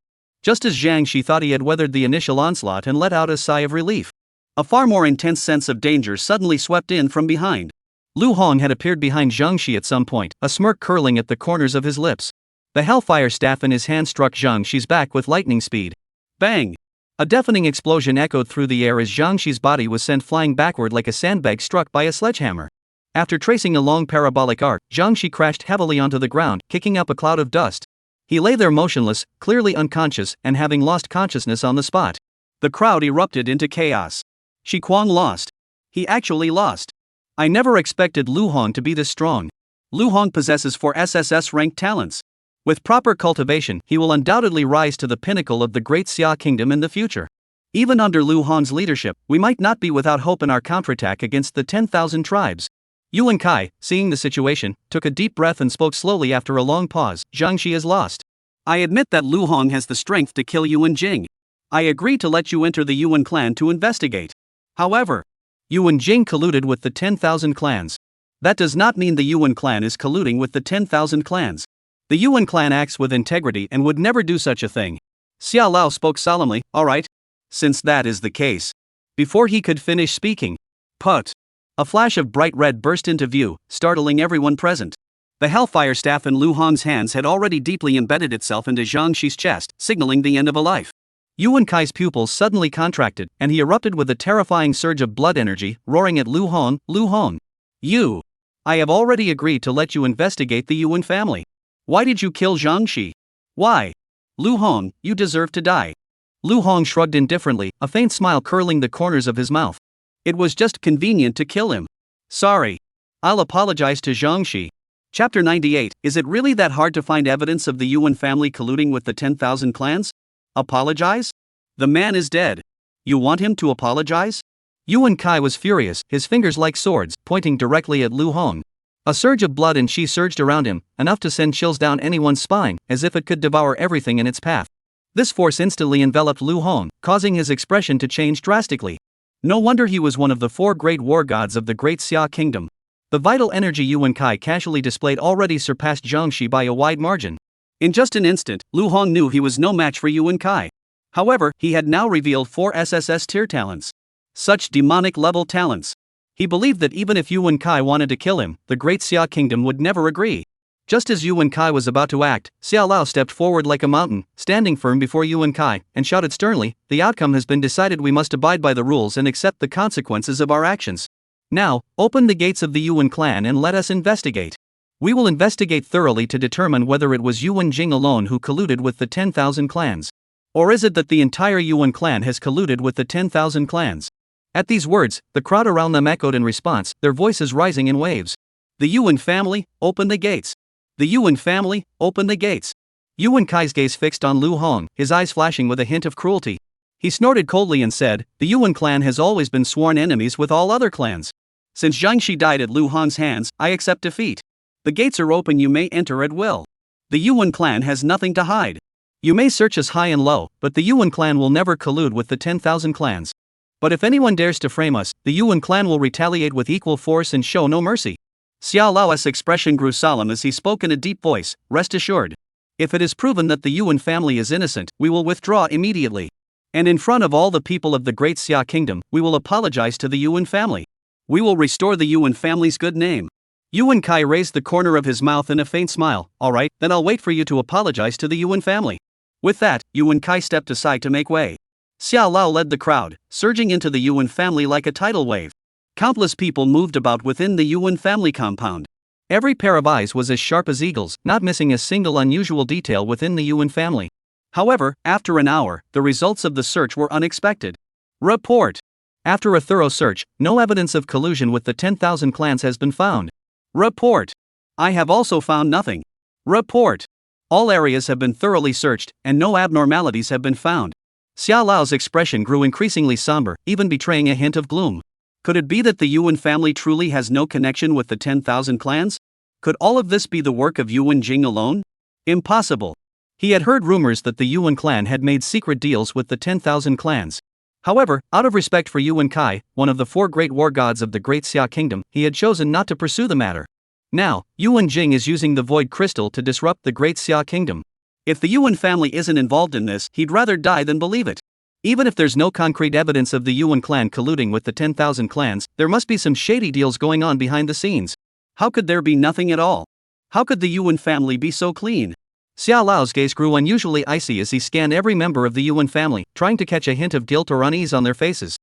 Just as Zhang Shi thought he had weathered the initial onslaught and let out a sigh of relief, a far more intense sense of danger suddenly swept in from behind. Lu Hong had appeared behind Zhang Shi at some point, a smirk curling at the corners of his lips. The hellfire staff in his hand struck Zhang Shi's back with lightning speed. Bang! A deafening explosion echoed through the air as Zhang Shi's body was sent flying backward like a sandbag struck by a sledgehammer. After tracing a long parabolic arc, Zhang Shi crashed heavily onto the ground, kicking up a cloud of dust. He lay there motionless, clearly unconscious, and having lost consciousness on the spot. The crowd erupted into chaos. Shi Kuang lost. He actually lost. I never expected Lu Hong to be this strong. Lu Hong possesses 4 SSS-ranked talents. With proper cultivation, he will undoubtedly rise to the pinnacle of the Great Xia Kingdom in the future. Even under Lu Hong's leadership, we might not be without hope in our counterattack against the 10,000 tribes. Yuan Kai, seeing the situation, took a deep breath and spoke slowly after a long pause. Zhang Shi is lost. I admit that Lu Hong has the strength to kill Yuan Jing. I agree to let you enter the Yuan clan to investigate. However, Yuan Jing colluded with the 10,000 clans. That does not mean the Yuan clan is colluding with the 10,000 clans. The Yuan clan acts with integrity and would never do such a thing. Xia Lao spoke solemnly. All right. Since that is the case. Before he could finish speaking, put. A flash of bright red burst into view, startling everyone present. The hellfire staff in Lu Hong's hands had already deeply embedded itself into Zhang Shi's chest, signaling the end of a life. Yuan Kai's pupils suddenly contracted, and he erupted with a terrifying surge of blood energy, roaring at Lu Hong. Lu Hong! You! I have already agreed to let you investigate the Yuan family. Why did you kill Zhang Shi? Why? Lu Hong, you deserve to die. Lu Hong shrugged indifferently, a faint smile curling the corners of his mouth. It was just convenient to kill him. Sorry. I'll apologize to Zhang Shi. Chapter 98. Is it really that hard to find evidence of the Yuan family colluding with the 10,000 clans? Apologize? The man is dead. You want him to apologize? Yuan Kai was furious, his fingers like swords, pointing directly at Lu Hong. A surge of blood and chi surged around him, enough to send chills down anyone's spine, as if it could devour everything in its path. This force instantly enveloped Lu Hong, causing his expression to change drastically. No wonder he was one of the 4 great war gods of the Great Xia Kingdom. The vital energy Yuan Kai casually displayed already surpassed Zhang Shi by a wide margin. In just an instant, Lu Hong knew he was no match for Yuan Kai. However, he had now revealed 4 SSS tier talents. Such demonic-level talents. He believed that even if Yuan Kai wanted to kill him, the Great Xia Kingdom would never agree. Just as Yuan Kai was about to act, Xia Lao stepped forward like a mountain, standing firm before Yuan Kai, and shouted sternly, "The outcome has been decided. We must abide by the rules and accept the consequences of our actions." Now, open the gates of the Yuan clan and let us investigate. We will investigate thoroughly to determine whether it was Yuan Jing alone who colluded with the 10,000 clans. Or is it that the entire Yuan clan has colluded with the 10,000 clans? At these words, the crowd around them echoed in response, their voices rising in waves. The Yuan family, open the gates. The Yuan family, open the gates. Yuan Kai's gaze fixed on Lu Hong, his eyes flashing with a hint of cruelty. He snorted coldly and said, the Yuan clan has always been sworn enemies with all other clans. Since Zhang Shi died at Lu Hong's hands, I accept defeat. The gates are open, you may enter at will. The Yuan clan has nothing to hide. You may search us high and low, but the Yuan clan will never collude with the 10,000 clans. But if anyone dares to frame us, the Yuan clan will retaliate with equal force and show no mercy. Xiao Lao's expression grew solemn as he spoke in a deep voice, rest assured. If it is proven that the Yuan family is innocent, we will withdraw immediately. And in front of all the people of the Great Xia Kingdom, we will apologize to the Yuan family. We will restore the Yuan family's good name. Yuan Kai raised the corner of his mouth in a faint smile. Alright, then I'll wait for you to apologize to the Yuan family. With that, Yuan Kai stepped aside to make way. Xiao Lao led the crowd, surging into the Yuan family like a tidal wave. Countless people moved about within the Yuan family compound. Every pair of eyes was as sharp as eagles, not missing a single unusual detail within the Yuan family. However, after an hour, the results of the search were unexpected. Report. After a thorough search, no evidence of collusion with the 10,000 clans has been found. Report. I have also found nothing. Report. All areas have been thoroughly searched, and no abnormalities have been found. Xiao Lao's expression grew increasingly somber, even betraying a hint of gloom. Could it be that the Yuan family truly has no connection with the 10,000 clans? Could all of this be the work of Yuan Jing alone? Impossible. He had heard rumors that the Yuan clan had made secret deals with the 10,000 clans. However, out of respect for Yuan Kai, one of the 4 great war gods of the Great Xia Kingdom, he had chosen not to pursue the matter. Now, Yuan Jing is using the Void Crystal to disrupt the Great Xia Kingdom. If the Yuan family isn't involved in this, he'd rather die than believe it. Even if there's no concrete evidence of the Yuan clan colluding with the 10,000 clans, there must be some shady deals going on behind the scenes. How could there be nothing at all? How could the Yuan family be so clean? Xiao Lao's gaze grew unusually icy as he scanned every member of the Yuan family, trying to catch a hint of guilt or unease on their faces.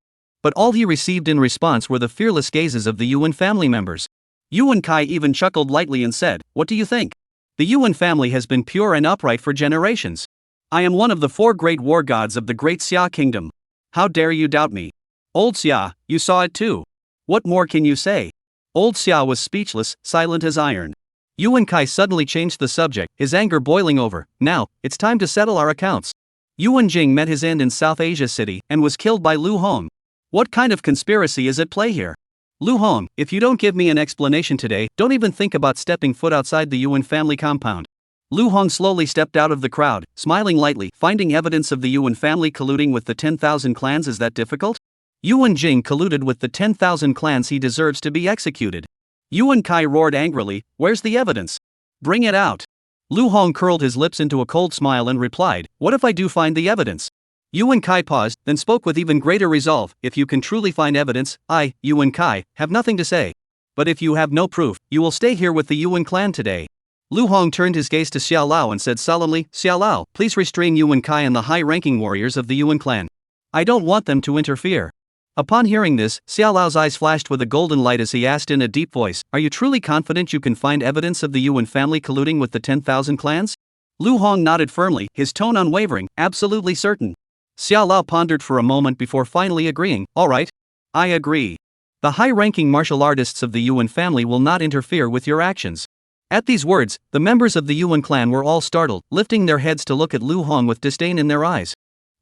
But all he received in response were the fearless gazes of the Yuan family members. Yuan Kai even chuckled lightly and said, what do you think? The Yuan family has been pure and upright for generations. I am one of the 4 great war gods of the Great Xia Kingdom. How dare you doubt me? Old Xia, you saw it too. What more can you say? Old Xia was speechless, silent as iron. Yuan Kai suddenly changed the subject, his anger boiling over. Now, it's time to settle our accounts. Yuan Jing met his end in South Asia City and was killed by Lu Hong. What kind of conspiracy is at play here? Lu Hong, if you don't give me an explanation today, don't even think about stepping foot outside the Yuan family compound. Lu Hong slowly stepped out of the crowd, smiling lightly. Finding evidence of the Yuan family colluding with the 10,000 clans is that difficult? Yuan Jing colluded with the 10,000 clans, he deserves to be executed. Yuan Kai roared angrily, where's the evidence? Bring it out. Lu Hong curled his lips into a cold smile and replied, what if I do find the evidence? Yuan Kai paused, then spoke with even greater resolve, if you can truly find evidence, I, Yuan Kai, have nothing to say. But if you have no proof, you will stay here with the Yuan clan today. Lu Hong turned his gaze to Xiao Lao and said solemnly, Xiao Lao, please restrain Yuan Kai and the high-ranking warriors of the Yuan clan. I don't want them to interfere. Upon hearing this, Xiao Lao's eyes flashed with a golden light as he asked in a deep voice, are you truly confident you can find evidence of the Yuan family colluding with the 10,000 clans? Lu Hong nodded firmly, his tone unwavering, absolutely certain. Xiao Lao pondered for a moment before finally agreeing, all right. I agree. The high-ranking martial artists of the Yuan family will not interfere with your actions. At these words, the members of the Yuan clan were all startled, lifting their heads to look at Lu Hong with disdain in their eyes.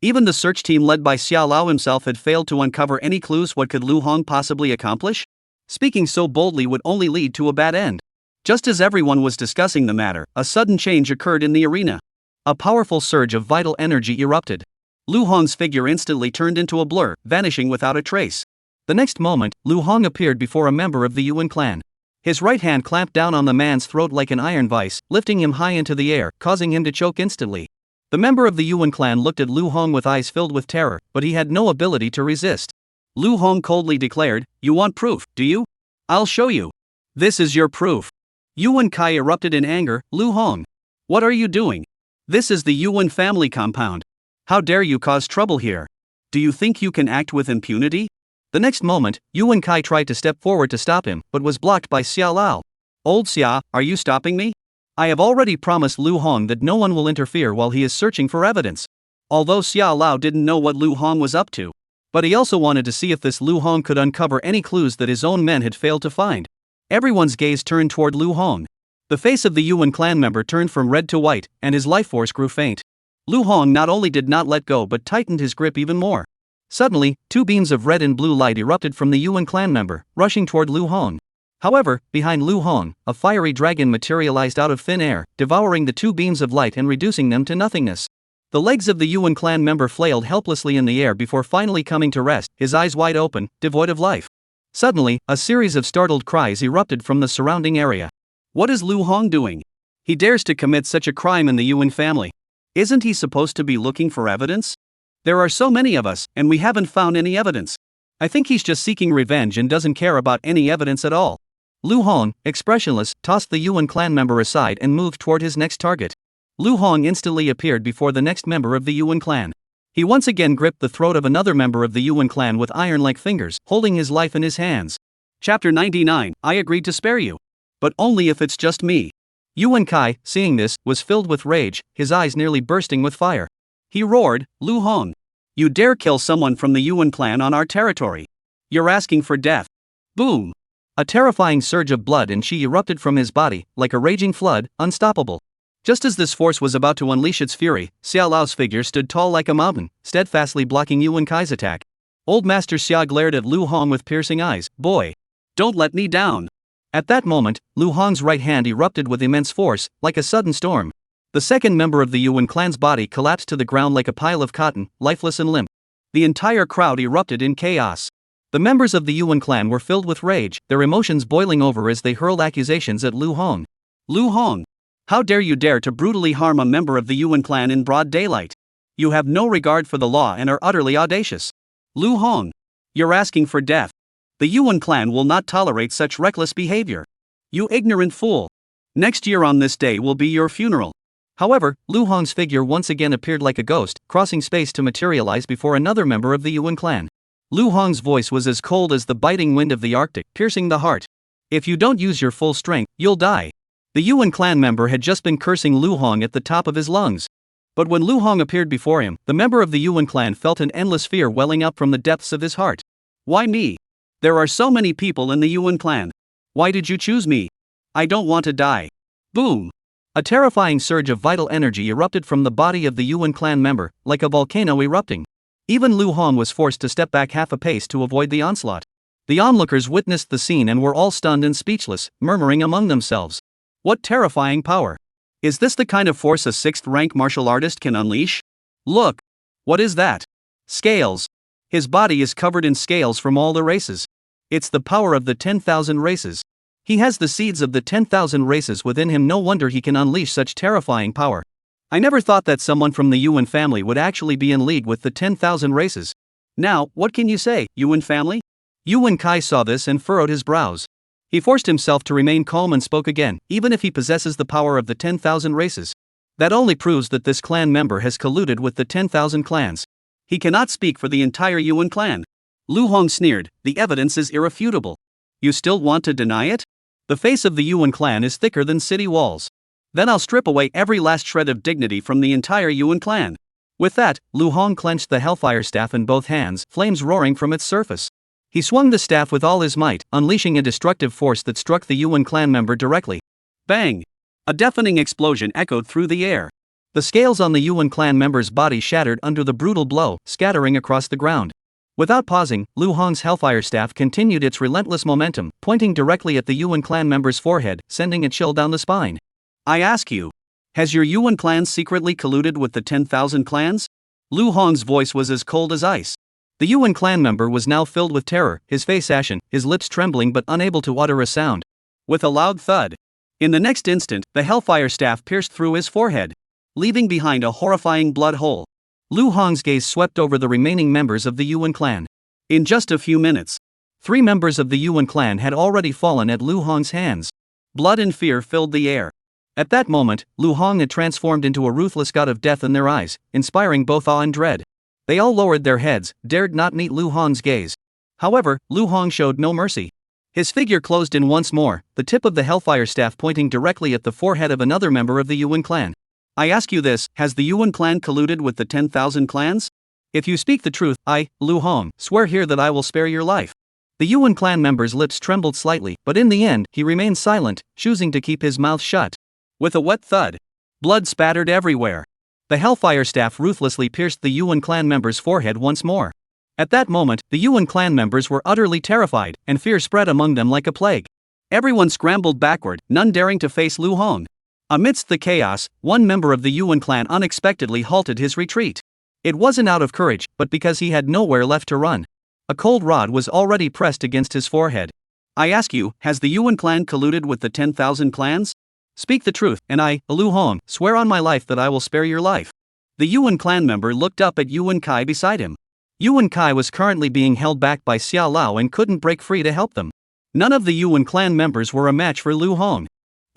Even the search team led by Xiao Lao himself had failed to uncover any clues. What could Lu Hong possibly accomplish? Speaking so boldly would only lead to a bad end. Just as everyone was discussing the matter, a sudden change occurred in the arena. A powerful surge of vital energy erupted. Lu Hong's figure instantly turned into a blur, vanishing without a trace. The next moment, Lu Hong appeared before a member of the Yuan clan. His right hand clamped down on the man's throat like an iron vice, lifting him high into the air, causing him to choke instantly. The member of the Yuan clan looked at Lu Hong with eyes filled with terror, but he had no ability to resist. Lu Hong coldly declared, you want proof, do you? I'll show you. This is your proof. Yuan Kai erupted in anger, Lu Hong. What are you doing? This is the Yuan family compound. How dare you cause trouble here? Do you think you can act with impunity? The next moment, Yuan Kai tried to step forward to stop him, but was blocked by Xia Lao. Old Xia, are you stopping me? I have already promised Lu Hong that no one will interfere while he is searching for evidence. Although Xia Lao didn't know what Lu Hong was up to, but he also wanted to see if this Lu Hong could uncover any clues that his own men had failed to find. Everyone's gaze turned toward Lu Hong. The face of the Yuan clan member turned from red to white, and his life force grew faint. Lu Hong not only did not let go but tightened his grip even more. Suddenly, two beams of red and blue light erupted from the Yuan clan member, rushing toward Lu Hong. However, behind Lu Hong, a fiery dragon materialized out of thin air, devouring the two beams of light and reducing them to nothingness. The legs of the Yuan clan member flailed helplessly in the air before finally coming to rest, his eyes wide open, devoid of life. Suddenly, a series of startled cries erupted from the surrounding area. What is Lu Hong doing? He dares to commit such a crime in the Yuan family. Isn't he supposed to be looking for evidence? There are so many of us, and we haven't found any evidence. I think he's just seeking revenge and doesn't care about any evidence at all. Lu Hong, expressionless, tossed the Yuan clan member aside and moved toward his next target. Lu Hong instantly appeared before the next member of the Yuan clan. He once again gripped the throat of another member of the Yuan clan with iron-like fingers, holding his life in his hands. Chapter 99, I agreed to spare you. But only if it's just me. Yuan Kai, seeing this, was filled with rage, his eyes nearly bursting with fire. He roared, Lu Hong. You dare kill someone from the Yuan clan on our territory. You're asking for death. Boom. A terrifying surge of blood and chi erupted from his body, like a raging flood, unstoppable. Just as this force was about to unleash its fury, Xia Lao's figure stood tall like a mountain, steadfastly blocking Yuan Kai's attack. Old Master Xia glared at Lu Hong with piercing eyes. Boy, don't let me down. At that moment, Lu Hong's right hand erupted with immense force, like a sudden storm. The second member of the Yuan clan's body collapsed to the ground like a pile of cotton, lifeless and limp. The entire crowd erupted in chaos. The members of the Yuan clan were filled with rage, their emotions boiling over as they hurled accusations at Lu Hong. Lu Hong! How dare you dare to brutally harm a member of the Yuan clan in broad daylight? You have no regard for the law and are utterly audacious. Lu Hong! You're asking for death. The Yuan clan will not tolerate such reckless behavior. You ignorant fool! Next year on this day will be your funeral. However, Lu Hong's figure once again appeared like a ghost, crossing space to materialize before another member of the Yuan clan. Lu Hong's voice was as cold as the biting wind of the Arctic, piercing the heart. If you don't use your full strength, you'll die. The Yuan clan member had just been cursing Lu Hong at the top of his lungs. But when Lu Hong appeared before him, the member of the Yuan clan felt an endless fear welling up from the depths of his heart. Why me? There are so many people in the Yuan clan. Why did you choose me? I don't want to die. Boom! A terrifying surge of vital energy erupted from the body of the Yuan clan member, like a volcano erupting. Even Lu Hong was forced to step back half a pace to avoid the onslaught. The onlookers witnessed the scene and were all stunned and speechless, murmuring among themselves. What terrifying power! Is this the kind of force a 6th-rank martial artist can unleash? Look! What is that? Scales! His body is covered in scales from all the races. It's the power of the 10,000 races. He has the seeds of the 10,000 races within him. No wonder he can unleash such terrifying power. I never thought that someone from the Yuan family would actually be in league with the 10,000 races. Now, what can you say, Yuan family? Yuan Kai saw this and furrowed his brows. He forced himself to remain calm and spoke again. Even if he possesses the power of the 10,000 races, that only proves that this clan member has colluded with the 10,000 clans. He cannot speak for the entire Yuan clan. Lu Hong sneered, the evidence is irrefutable. You still want to deny it? The face of the Yuan clan is thicker than city walls. Then I'll strip away every last shred of dignity from the entire Yuan clan. With that, Lu Hong clenched the Hellfire staff in both hands, flames roaring from its surface. He swung the staff with all his might, unleashing a destructive force that struck the Yuan clan member directly. Bang! A deafening explosion echoed through the air. The scales on the Yuan clan member's body shattered under the brutal blow, scattering across the ground. Without pausing, Lu Hong's Hellfire staff continued its relentless momentum, pointing directly at the Yuan clan member's forehead, sending a chill down the spine. I ask you, has your Yuan clan secretly colluded with the 10,000 clans? Lu Hong's voice was as cold as ice. The Yuan clan member was now filled with terror, his face ashen, his lips trembling but unable to utter a sound. With a loud thud, in the next instant, the Hellfire staff pierced through his forehead, leaving behind a horrifying blood hole. Lu Hong's gaze swept over the remaining members of the Yuan clan. In just a few minutes, 3 members of the Yuan clan had already fallen at Lu Hong's hands. Blood and fear filled the air. At that moment, Lu Hong had transformed into a ruthless god of death in their eyes, inspiring both awe and dread. They all lowered their heads, dared not meet Lu Hong's gaze. However, Lu Hong showed no mercy. His figure closed in once more, the tip of the Hellfire staff pointing directly at the forehead of another member of the Yuan clan. I ask you this, has the Yuan clan colluded with the 10,000 clans? If you speak the truth, I, Lu Hong, swear here that I will spare your life. The Yuan clan member's lips trembled slightly, but in the end, he remained silent, choosing to keep his mouth shut. With a wet thud, blood spattered everywhere. The Hellfire staff ruthlessly pierced the Yuan clan member's forehead once more. At that moment, the Yuan clan members were utterly terrified, and fear spread among them like a plague. Everyone scrambled backward, none daring to face Lu Hong. Amidst the chaos, one member of the Yuan clan unexpectedly halted his retreat. It wasn't out of courage, but because he had nowhere left to run. A cold rod was already pressed against his forehead. I ask you, has the Yuan clan colluded with the 10,000 clans? Speak the truth, and I, Lu Hong, swear on my life that I will spare your life. The Yuan clan member looked up at Yuan Kai beside him. Yuan Kai was currently being held back by Xiao Lao and couldn't break free to help them. None of the Yuan clan members were a match for Lu Hong.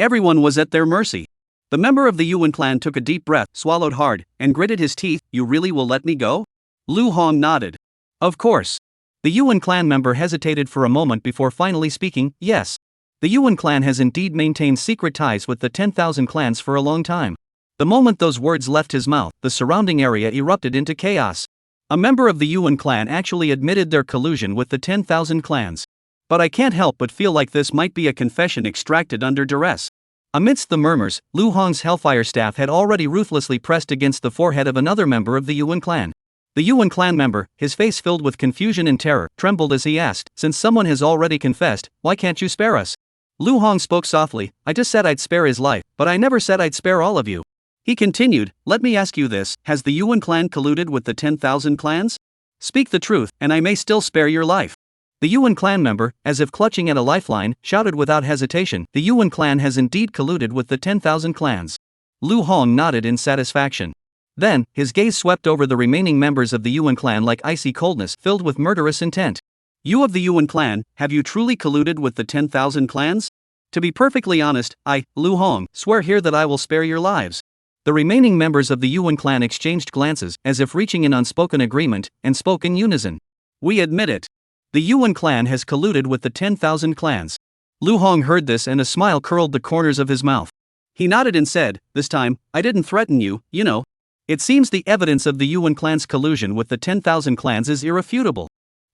Everyone was at their mercy. The member of the Yuan clan took a deep breath, swallowed hard, and gritted his teeth. You really will let me go? Lu Hong nodded. Of course. The Yuan clan member hesitated for a moment before finally speaking, yes. The Yuan clan has indeed maintained secret ties with the 10,000 clans for a long time. The moment those words left his mouth, the surrounding area erupted into chaos. A member of the Yuan clan actually admitted their collusion with the 10,000 clans. But I can't help but feel like this might be a confession extracted under duress. Amidst the murmurs, Lu Hong's Hellfire staff had already ruthlessly pressed against the forehead of another member of the Yuan clan. The Yuan clan member, his face filled with confusion and terror, trembled as he asked, since someone has already confessed, why can't you spare us? Lu Hong spoke softly, I just said I'd spare his life, but I never said I'd spare all of you. He continued, let me ask you this, has the Yuan clan colluded with the 10,000 clans? Speak the truth, and I may still spare your life. The Yuan clan member, as if clutching at a lifeline, shouted without hesitation, the Yuan clan has indeed colluded with the 10,000 clans. Lu Hong nodded in satisfaction. Then, his gaze swept over the remaining members of the Yuan clan like icy coldness filled with murderous intent. You of the Yuan clan, have you truly colluded with the 10,000 clans? To be perfectly honest, I, Lu Hong, swear here that I will spare your lives. The remaining members of the Yuan clan exchanged glances, as if reaching an unspoken agreement, and spoke in unison. We admit it. The Yuan clan has colluded with the 10,000 clans. Lu Hong heard this and a smile curled the corners of his mouth. He nodded and said, this time, I didn't threaten you, you know. It seems the evidence of the Yuan clan's collusion with the 10,000 clans is irrefutable.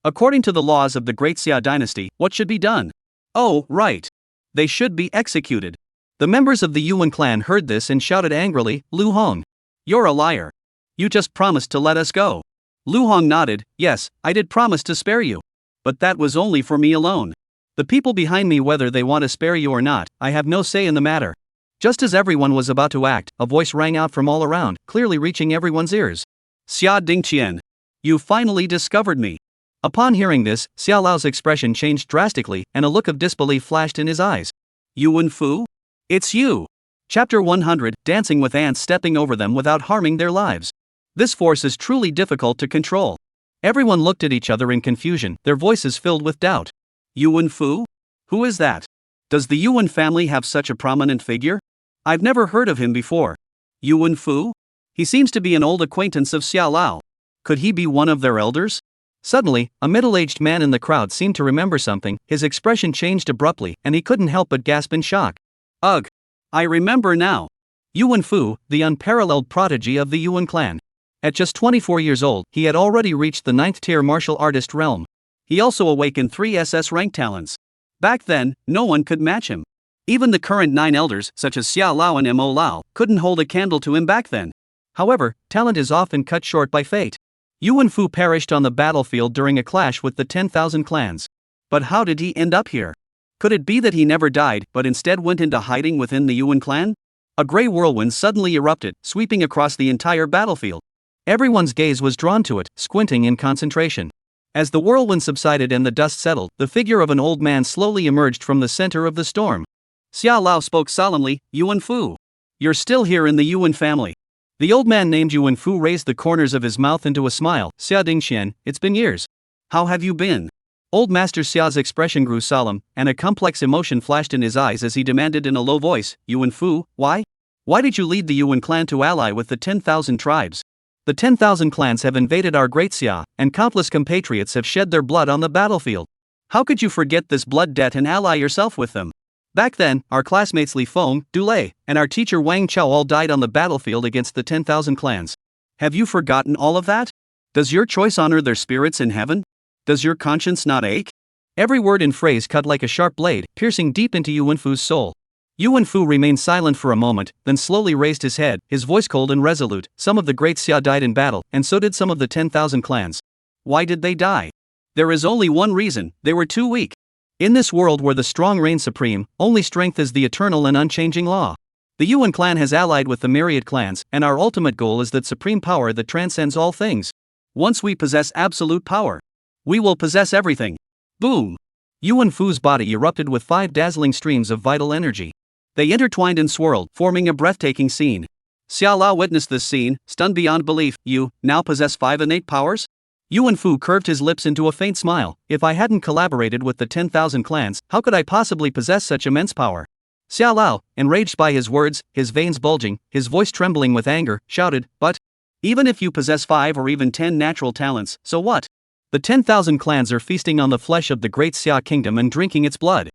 According to the laws of the Great Xia dynasty, what should be done? Oh, right. They should be executed. The members of the Yuan clan heard this and shouted angrily, Lu Hong. You're a liar. You just promised to let us go. Lu Hong nodded, yes, I did promise to spare you. But that was only for me alone. The people behind me, whether they want to spare you or not, I have no say in the matter. Just as everyone was about to act, a voice rang out from all around, clearly reaching everyone's ears. Xia Dingqian. You finally discovered me. Upon hearing this, Xiao Lao's expression changed drastically, and a look of disbelief flashed in his eyes. Yuan Fu? It's you. Chapter 100, Dancing with Ants Stepping Over Them Without Harming Their Lives. This force is truly difficult to control. Everyone looked at each other in confusion, their voices filled with doubt. Yuan Fu? Who is that? Does the Yuan family have such a prominent figure? I've never heard of him before. Yuan Fu? He seems to be an old acquaintance of Xiao Lao. Could he be one of their elders? Suddenly, a middle-aged man in the crowd seemed to remember something, his expression changed abruptly, and he couldn't help but gasp in shock. Ugh! I remember now. Yuan Fu, the unparalleled prodigy of the Yuan clan. At just 24 years old, he had already reached the 9th-tier martial artist realm. He also awakened 3 SS rank talents. Back then, no one could match him. Even the current 9 elders, such as Xiao Lao and Mo Lao, couldn't hold a candle to him back then. However, talent is often cut short by fate. Yuan Fu perished on the battlefield during a clash with the 10,000 clans. But how did he end up here? Could it be that he never died, but instead went into hiding within the Yuan clan? A gray whirlwind suddenly erupted, sweeping across the entire battlefield. Everyone's gaze was drawn to it, squinting in concentration. As the whirlwind subsided and the dust settled, the figure of an old man slowly emerged from the center of the storm. Xiao Lao spoke solemnly, Yuan Fu. You're still here in the Yuan family. The old man named Yuan Fu raised the corners of his mouth into a smile. Xia Dingqian, it's been years. How have you been? Old Master Xia's expression grew solemn, and a complex emotion flashed in his eyes as he demanded in a low voice, Yuan Fu, why? Why did you lead the Yuan clan to ally with the 10,000 tribes? The 10,000 clans have invaded our great Xia, and countless compatriots have shed their blood on the battlefield. How could you forget this blood debt and ally yourself with them? Back then, our classmates Li Feng, Du Lei, and our teacher Wang Chao all died on the battlefield against the 10,000 clans. Have you forgotten all of that? Does your choice honor their spirits in heaven? Does your conscience not ache? Every word and phrase cut like a sharp blade, piercing deep into Yuan Fu's soul. Yuan Fu remained silent for a moment, then slowly raised his head, his voice cold and resolute. Some of the great Xia died in battle, and so did some of the 10,000 clans. Why did they die? There is only one reason: they were too weak. In this world where the strong reign supreme, only strength is the eternal and unchanging law. The Yuan clan has allied with the myriad clans, and our ultimate goal is that supreme power that transcends all things. Once we possess absolute power, we will possess everything. Boom! Yuan Fu's body erupted with 5 dazzling streams of vital energy. They intertwined and swirled, forming a breathtaking scene. Xiao Lao witnessed this scene, stunned beyond belief. You now possess 5 innate powers? Yuan Fu curved his lips into a faint smile. If I hadn't collaborated with the 10,000 clans, how could I possibly possess such immense power? Xiao Lao, enraged by his words, his veins bulging, his voice trembling with anger, shouted, "But even if you possess 5 or even 10 natural talents, so what? The 10,000 clans are feasting on the flesh of the great Xia kingdom and drinking its blood.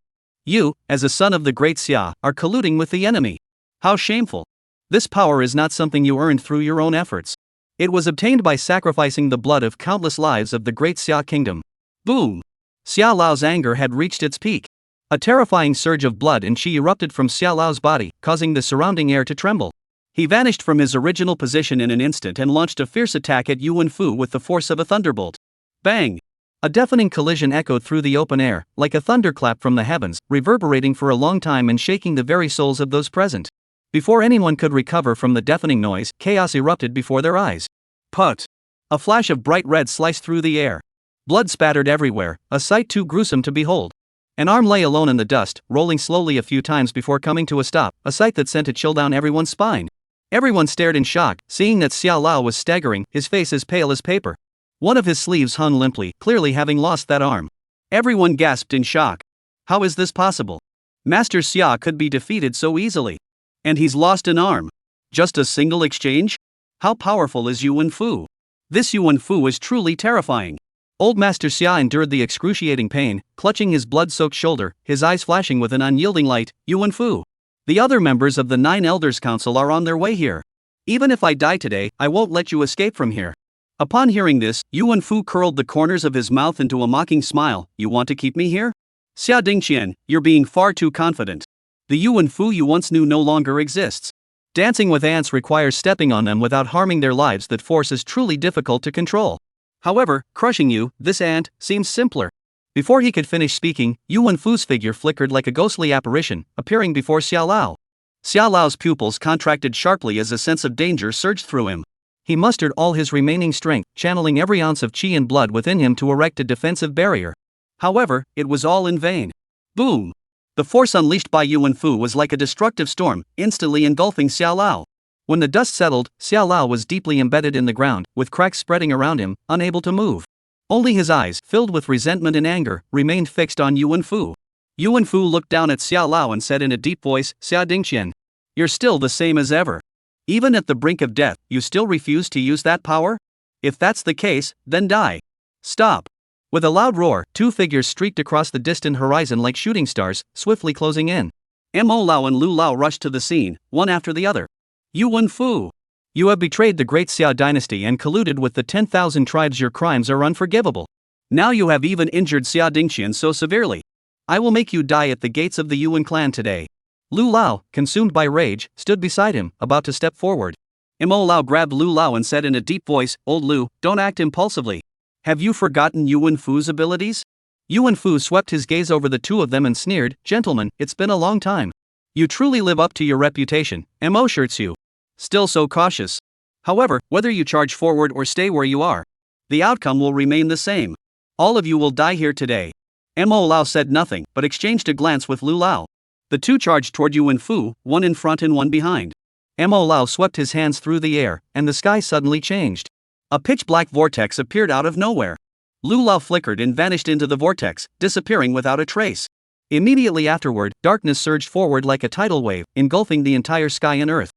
You, as a son of the great Xia, are colluding with the enemy. How shameful! This power is not something you earned through your own efforts. It was obtained by sacrificing the blood of countless lives of the great Xia kingdom." Boom! Xiao Lao's anger had reached its peak. A terrifying surge of blood and qi erupted from Xiao Lao's body, causing the surrounding air to tremble. He vanished from his original position in an instant and launched a fierce attack at Yuan Fu with the force of a thunderbolt. Bang! A deafening collision echoed through the open air, like a thunderclap from the heavens, reverberating for a long time and shaking the very souls of those present. Before anyone could recover from the deafening noise, chaos erupted before their eyes. Put! A flash of bright red sliced through the air. Blood spattered everywhere, a sight too gruesome to behold. An arm lay alone in the dust, rolling slowly a few times before coming to a stop, a sight that sent a chill down everyone's spine. Everyone stared in shock, seeing that Xiao Lao was staggering, his face as pale as paper. One of his sleeves hung limply, clearly having lost that arm. Everyone gasped in shock. How is this possible? Master Xia could be defeated so easily. And he's lost an arm. Just a single exchange? How powerful is Yuan Fu? This Yuan Fu is truly terrifying. Old Master Xia endured the excruciating pain, clutching his blood-soaked shoulder, his eyes flashing with an unyielding light. Yuan Fu. The other members of the 9 Elders Council are on their way here. Even if I die today, I won't let you escape from here. Upon hearing this, Yuan Fu curled the corners of his mouth into a mocking smile. You want to keep me here? Xia Dingqian, you're being far too confident. The Yuan Fu you once knew no longer exists. Dancing with ants requires stepping on them without harming their lives. That force is truly difficult to control. However, crushing you, this ant, seems simpler. Before he could finish speaking, Yuan Fu's figure flickered like a ghostly apparition, appearing before Xiao Lao. Xiao Lao's pupils contracted sharply as a sense of danger surged through him. He mustered all his remaining strength, channeling every ounce of qi and blood within him to erect a defensive barrier. However, it was all in vain. Boom! The force unleashed by Yuan Fu was like a destructive storm, instantly engulfing Xiao Lao. When the dust settled, Xiao Lao was deeply embedded in the ground, with cracks spreading around him, unable to move. Only his eyes, filled with resentment and anger, remained fixed on Yuan Fu. Yuan Fu looked down at Xiao Lao and said in a deep voice, "Xia Dingqian, you're still the same as ever. Even at the brink of death, you still refuse to use that power? If that's the case, then die. Stop." With a loud roar, 2 figures streaked across the distant horizon like shooting stars, swiftly closing in. Mo Lao and Lu Lao rushed to the scene, one after the other. Yuan Fu! You have betrayed the great Xia dynasty and colluded with the 10,000 tribes. Your crimes are unforgivable. Now you have even injured Xia Dingqian so severely. I will make you die at the gates of the Yuan clan today. Lu Lao, consumed by rage, stood beside him, about to step forward. Mo Lao grabbed Lu Lao and said in a deep voice, "Old Lu, don't act impulsively. Have you forgotten Yuan Fu's abilities?" Yuan Fu swept his gaze over the 2 of them and sneered, "Gentlemen, it's been a long time. You truly live up to your reputation, Mo shirts you. Still so cautious. However, whether you charge forward or stay where you are, the outcome will remain the same. All of you will die here today." Mo Lao said nothing, but exchanged a glance with Lu Lao. The 2 charged toward Yuan Fu, one in front and one behind. Mo Lao swept his hands through the air, and the sky suddenly changed. A pitch-black vortex appeared out of nowhere. Lu Lao flickered and vanished into the vortex, disappearing without a trace. Immediately afterward, darkness surged forward like a tidal wave, engulfing the entire sky and earth.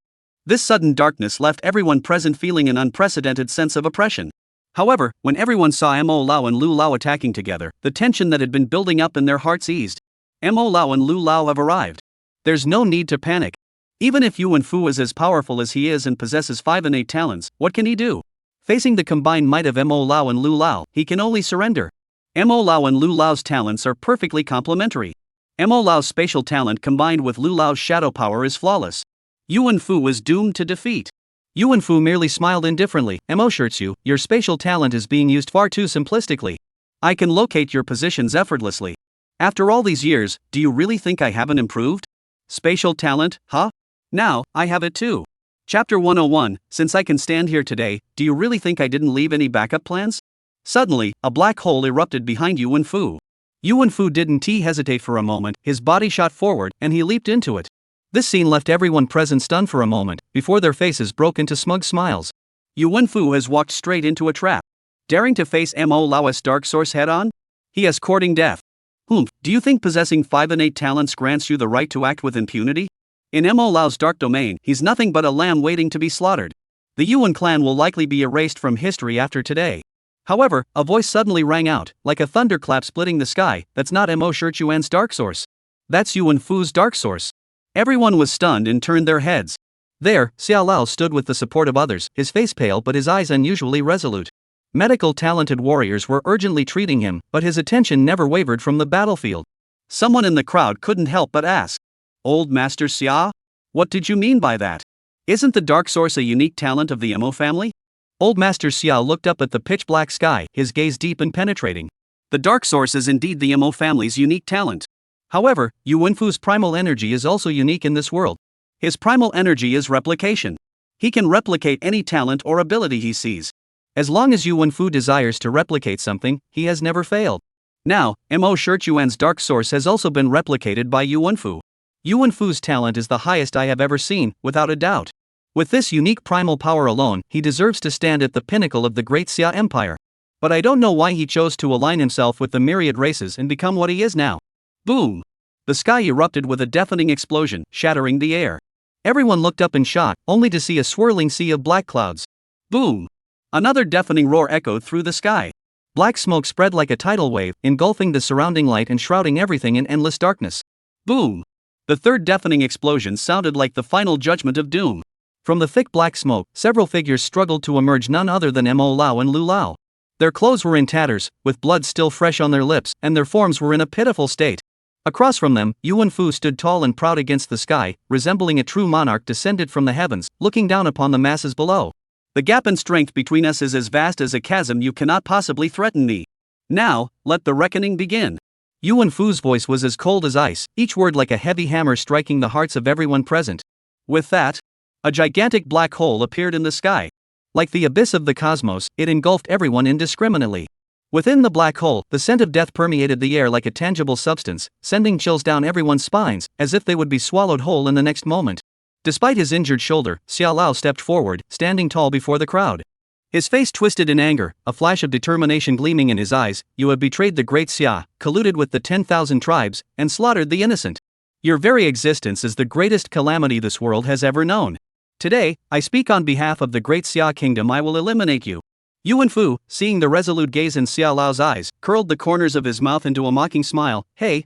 This sudden darkness left everyone present feeling an unprecedented sense of oppression. However, when everyone saw Mo Lao and Lu Lao attacking together, the tension that had been building up in their hearts eased. Mo Lao and Lu Lao have arrived. There's no need to panic. Even if Yuan Fu is as powerful as he is and possesses 5 innate talents, what can he do? Facing the combined might of Mo Lao and Lu Lao, he can only surrender. Mo Lao and Lu Lao's talents are perfectly complementary. Mo Lao's spatial talent combined with Lu Lao's shadow power is flawless. Yuan Fu is doomed to defeat. Yuan Fu merely smiled indifferently. Mo shirts you, your spatial talent is being used far too simplistically. I can locate your positions effortlessly. After all these years, do you really think I haven't improved? Spatial talent, huh? Now, I have it too. Chapter 101, since I can stand here today, do you really think I didn't leave any backup plans? Suddenly, a black hole erupted behind Yuan Fu. Yuan Fu didn't hesitate for a moment, his body shot forward, and he leaped into it. This scene left everyone present stunned for a moment, before their faces broke into smug smiles. Yuan Fu has walked straight into a trap. Daring to face Mo Lao's dark source head-on? He is courting death. Do you think possessing 5 innate talents grants you the right to act with impunity? In Mo Lao's dark domain, he's nothing but a lamb waiting to be slaughtered. The Yuan clan will likely be erased from history after today. However, a voice suddenly rang out, like a thunderclap splitting the sky. That's not Mo Shirchuan's dark source. That's Yuan Fu's dark source. Everyone was stunned and turned their heads. There, Xiao Lao stood with the support of others, his face pale but his eyes unusually resolute. Medical talented warriors were urgently treating him, but his attention never wavered from the battlefield. Someone in the crowd couldn't help but ask, "Old Master Xia? What did you mean by that? Isn't the dark source a unique talent of the Mo family?" Old Master Xia looked up at the pitch-black sky, his gaze deep and penetrating. The dark source is indeed the Mo family's unique talent. However, Yuan Fu's primal energy is also unique in this world. His primal energy is replication. He can replicate any talent or ability he sees. As long as Yuan Fu desires to replicate something, he has never failed. Now, Mo Shirchuan's dark source has also been replicated by Yuan Fu. Yuan Fu's talent is the highest I have ever seen, without a doubt. With this unique primal power alone, he deserves to stand at the pinnacle of the great Xia Empire. But I don't know why he chose to align himself with the myriad races and become what he is now. Boom! The sky erupted with a deafening explosion, shattering the air. Everyone looked up in shock, only to see a swirling sea of black clouds. Boom! Another deafening roar echoed through the sky. Black smoke spread like a tidal wave, engulfing the surrounding light and shrouding everything in endless darkness. Boom! The third deafening explosion sounded like the final judgment of doom. From the thick black smoke, several figures struggled to emerge, none other than Mo Lao and Lu Lao. Their clothes were in tatters, with blood still fresh on their lips, and their forms were in a pitiful state. Across from them, Yuan Fu stood tall and proud against the sky, resembling a true monarch descended from the heavens, looking down upon the masses below. The gap in strength between us is as vast as a chasm. You cannot possibly threaten me. Now, let the reckoning begin. Yuan Fu's voice was as cold as ice, each word like a heavy hammer striking the hearts of everyone present. With that, a gigantic black hole appeared in the sky. Like the abyss of the cosmos, it engulfed everyone indiscriminately. Within the black hole, the scent of death permeated the air like a tangible substance, sending chills down everyone's spines, as if they would be swallowed whole in the next moment. Despite his injured shoulder, Xiao Lao stepped forward, standing tall before the crowd. His face twisted in anger, a flash of determination gleaming in his eyes. "You have betrayed the great Xia, colluded with the 10,000 tribes, and slaughtered the innocent. Your very existence is the greatest calamity this world has ever known. Today, I speak on behalf of the great Xia kingdom. I will eliminate you." Yuan Fu, seeing the resolute gaze in Xiao Lao's eyes, curled the corners of his mouth into a mocking smile. Hey,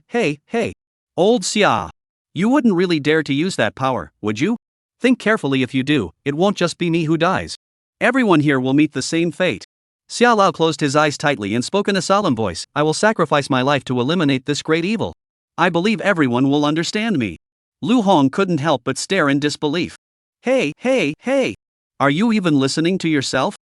old Xia. You wouldn't really dare to use that power, would you? Think carefully. If you do, it won't just be me who dies. Everyone here will meet the same fate." Xiao Lao closed his eyes tightly and spoke in a solemn voice. "I will sacrifice my life to eliminate this great evil. I believe everyone will understand me." Lu Hong couldn't help but stare in disbelief. Hey! Are you even listening to yourself?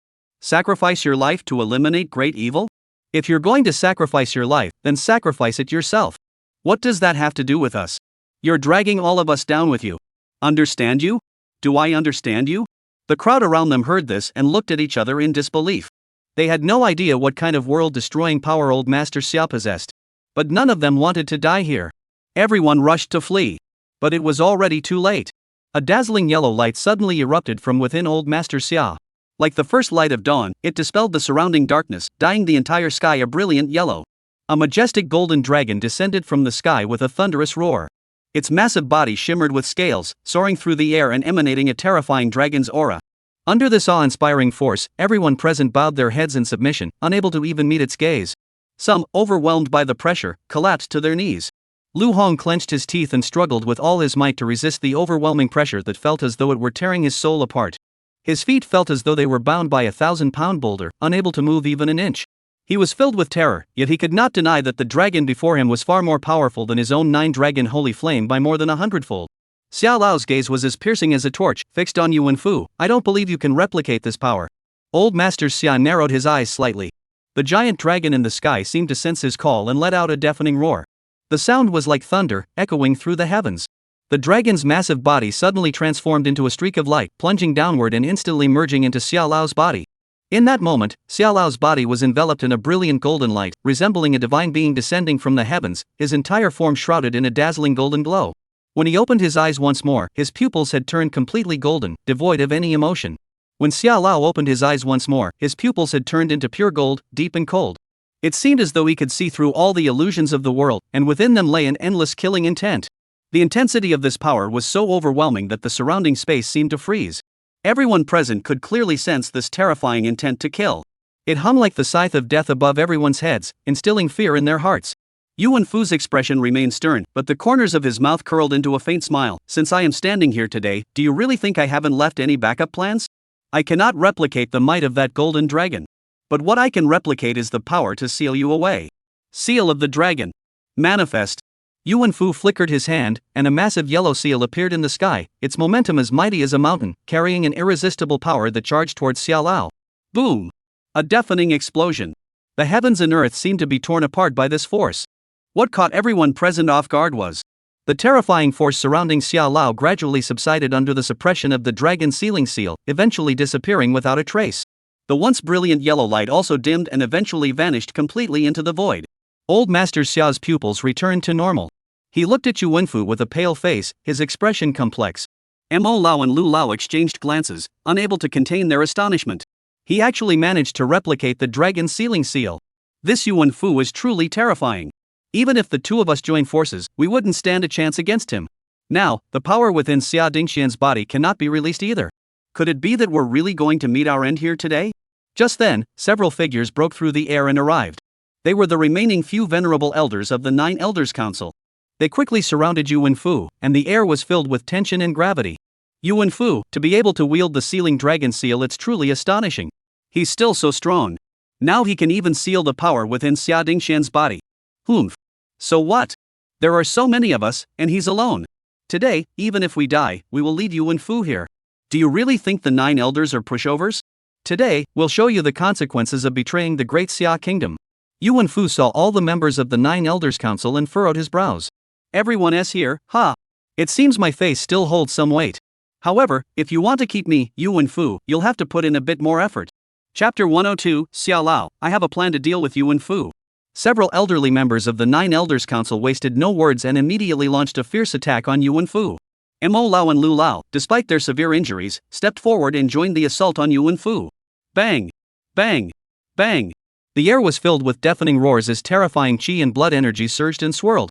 Sacrifice your life to eliminate great evil? If you're going to sacrifice your life, then sacrifice it yourself. What does that have to do with us? You're dragging all of us down with you. Understand you? Do I understand you? The crowd around them heard this and looked at each other in disbelief. They had no idea what kind of world-destroying power old Master Xia possessed. But none of them wanted to die here. Everyone rushed to flee. But it was already too late. A dazzling yellow light suddenly erupted from within old Master Xia. Like the first light of dawn, it dispelled the surrounding darkness, dyeing the entire sky a brilliant yellow. A majestic golden dragon descended from the sky with a thunderous roar. Its massive body shimmered with scales, soaring through the air and emanating a terrifying dragon's aura. Under this awe-inspiring force, everyone present bowed their heads in submission, unable to even meet its gaze. Some, overwhelmed by the pressure, collapsed to their knees. Lu Hong clenched his teeth and struggled with all his might to resist the overwhelming pressure that felt as though it were tearing his soul apart. His feet felt as though they were bound by a 1,000-pound boulder, unable to move even an inch. He was filled with terror, yet he could not deny that the dragon before him was far more powerful than his own 9-dragon holy flame by more than 100-fold. Xiao Lao's gaze was as piercing as a torch, fixed on Yuan Fu. I don't believe you can replicate this power. Old Master Xia narrowed his eyes slightly. The giant dragon in the sky seemed to sense his call and let out a deafening roar. The sound was like thunder, echoing through the heavens. The dragon's massive body suddenly transformed into a streak of light, plunging downward and instantly merging into Xiao Lao's body. In that moment, Xiao Lao's body was enveloped in a brilliant golden light, resembling a divine being descending from the heavens, his entire form shrouded in a dazzling golden glow. When he opened his eyes once more, his pupils had turned completely golden, devoid of any emotion. When Xiao Lao opened his eyes once more, his pupils had turned into pure gold, deep and cold. It seemed as though he could see through all the illusions of the world, and within them lay an endless killing intent. The intensity of this power was so overwhelming that the surrounding space seemed to freeze. Everyone present could clearly sense this terrifying intent to kill. It hung like the scythe of death above everyone's heads, instilling fear in their hearts. Yuan Fu's expression remained stern, but the corners of his mouth curled into a faint smile. Since I am standing here today, do you really think I haven't left any backup plans? I cannot replicate the might of that golden dragon. But what I can replicate is the power to seal you away. Seal of the dragon. Manifest. Yuan Fu flickered his hand, and a massive yellow seal appeared in the sky, its momentum as mighty as a mountain, carrying an irresistible power that charged towards Xiao Lao. Boom! A deafening explosion. The heavens and earth seemed to be torn apart by this force. What caught everyone present off guard was the terrifying force surrounding Xiao Lao gradually subsided under the suppression of the dragon's sealing seal, eventually disappearing without a trace. The once brilliant yellow light also dimmed and eventually vanished completely into the void. Old Master Xiao's pupils returned to normal. He looked at Yuan Fu with a pale face, his expression complex. Mo Lao and Lu Lao exchanged glances, unable to contain their astonishment. He actually managed to replicate the dragon's sealing seal. This Yuan Fu was truly terrifying. Even if the two of us join forces, we wouldn't stand a chance against him. Now, the power within Xia Dingxian's body cannot be released either. Could it be that we're really going to meet our end here today? Just then, several figures broke through the air and arrived. They were the remaining few venerable elders of the 9 Elders Council. They quickly surrounded Yuan Fu, and the air was filled with tension and gravity. Yuan Fu, to be able to wield the sealing dragon seal, it's truly astonishing. He's still so strong. Now he can even seal the power within Xia Dingxian's body. Humph. So what? There are so many of us, and he's alone. Today, even if we die, we will lead Yuan Fu here. Do you really think the 9 elders are pushovers? Today, we'll show you the consequences of betraying the great Xia kingdom. Yuan Fu saw all the members of the 9 Elders Council and furrowed his brows. Everyone is here, huh? It seems my face still holds some weight. However, if you want to keep me, Yuan Fu, you'll have to put in a bit more effort. Chapter 102, Xiao Lao, I have a plan to deal with Yuan Fu. Several elderly members of the 9 Elders Council wasted no words and immediately launched a fierce attack on Yuan Fu. Mo Lao and Lu Lao, despite their severe injuries, stepped forward and joined the assault on Yuan Fu. Bang! Bang! Bang! The air was filled with deafening roars as terrifying qi and blood energy surged and swirled.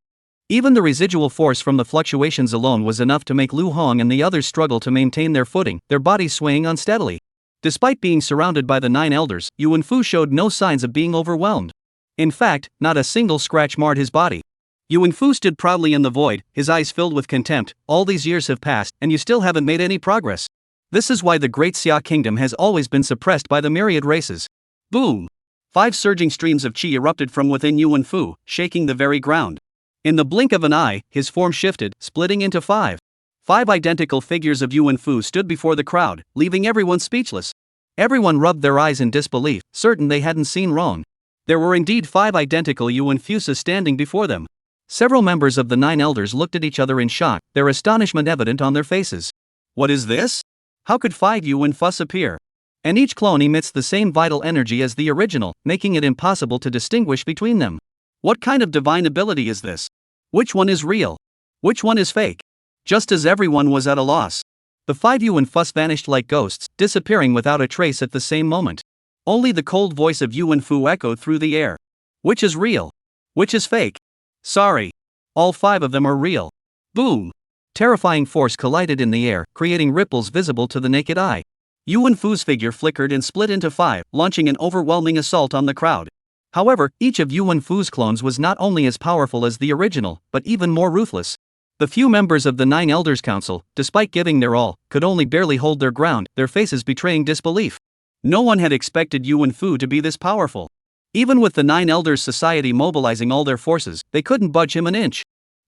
Even the residual force from the fluctuations alone was enough to make Lu Hong and the others struggle to maintain their footing, their bodies swaying unsteadily. Despite being surrounded by the 9 elders, Yuan Fu showed no signs of being overwhelmed. In fact, not a single scratch marred his body. Yuan Fu stood proudly in the void, his eyes filled with contempt. All these years have passed, and you still haven't made any progress. This is why the great Xia kingdom has always been suppressed by the myriad races. Boom! 5 surging streams of qi erupted from within Yuan Fu, shaking the very ground. In the blink of an eye, his form shifted, splitting into 5. 5 identical figures of Yuan Fu stood before the crowd, leaving everyone speechless. Everyone rubbed their eyes in disbelief, certain they hadn't seen wrong. There were indeed 5 identical Yuan Fuses standing before them. Several members of the 9 elders looked at each other in shock, their astonishment evident on their faces. What is this? How could 5 Yuan Fus appear? And each clone emits the same vital energy as the original, making it impossible to distinguish between them. What kind of divine ability is this? Which one is real? Which one is fake? Just as everyone was at a loss, the 5 Yuan Fus vanished like ghosts, disappearing without a trace at the same moment. Only the cold voice of Yuan Fu echoed through the air. Which is real? Which is fake? Sorry. All 5 of them are real. Boom! Terrifying force collided in the air, creating ripples visible to the naked eye. Yuan Fu's figure flickered and split into 5, launching an overwhelming assault on the crowd. However, each of Yuan Fu's clones was not only as powerful as the original, but even more ruthless. The few members of the 9 Elders Council, despite giving their all, could only barely hold their ground, their faces betraying disbelief. No one had expected Yuan Fu to be this powerful. Even with the 9 Elders Society mobilizing all their forces, they couldn't budge him an inch.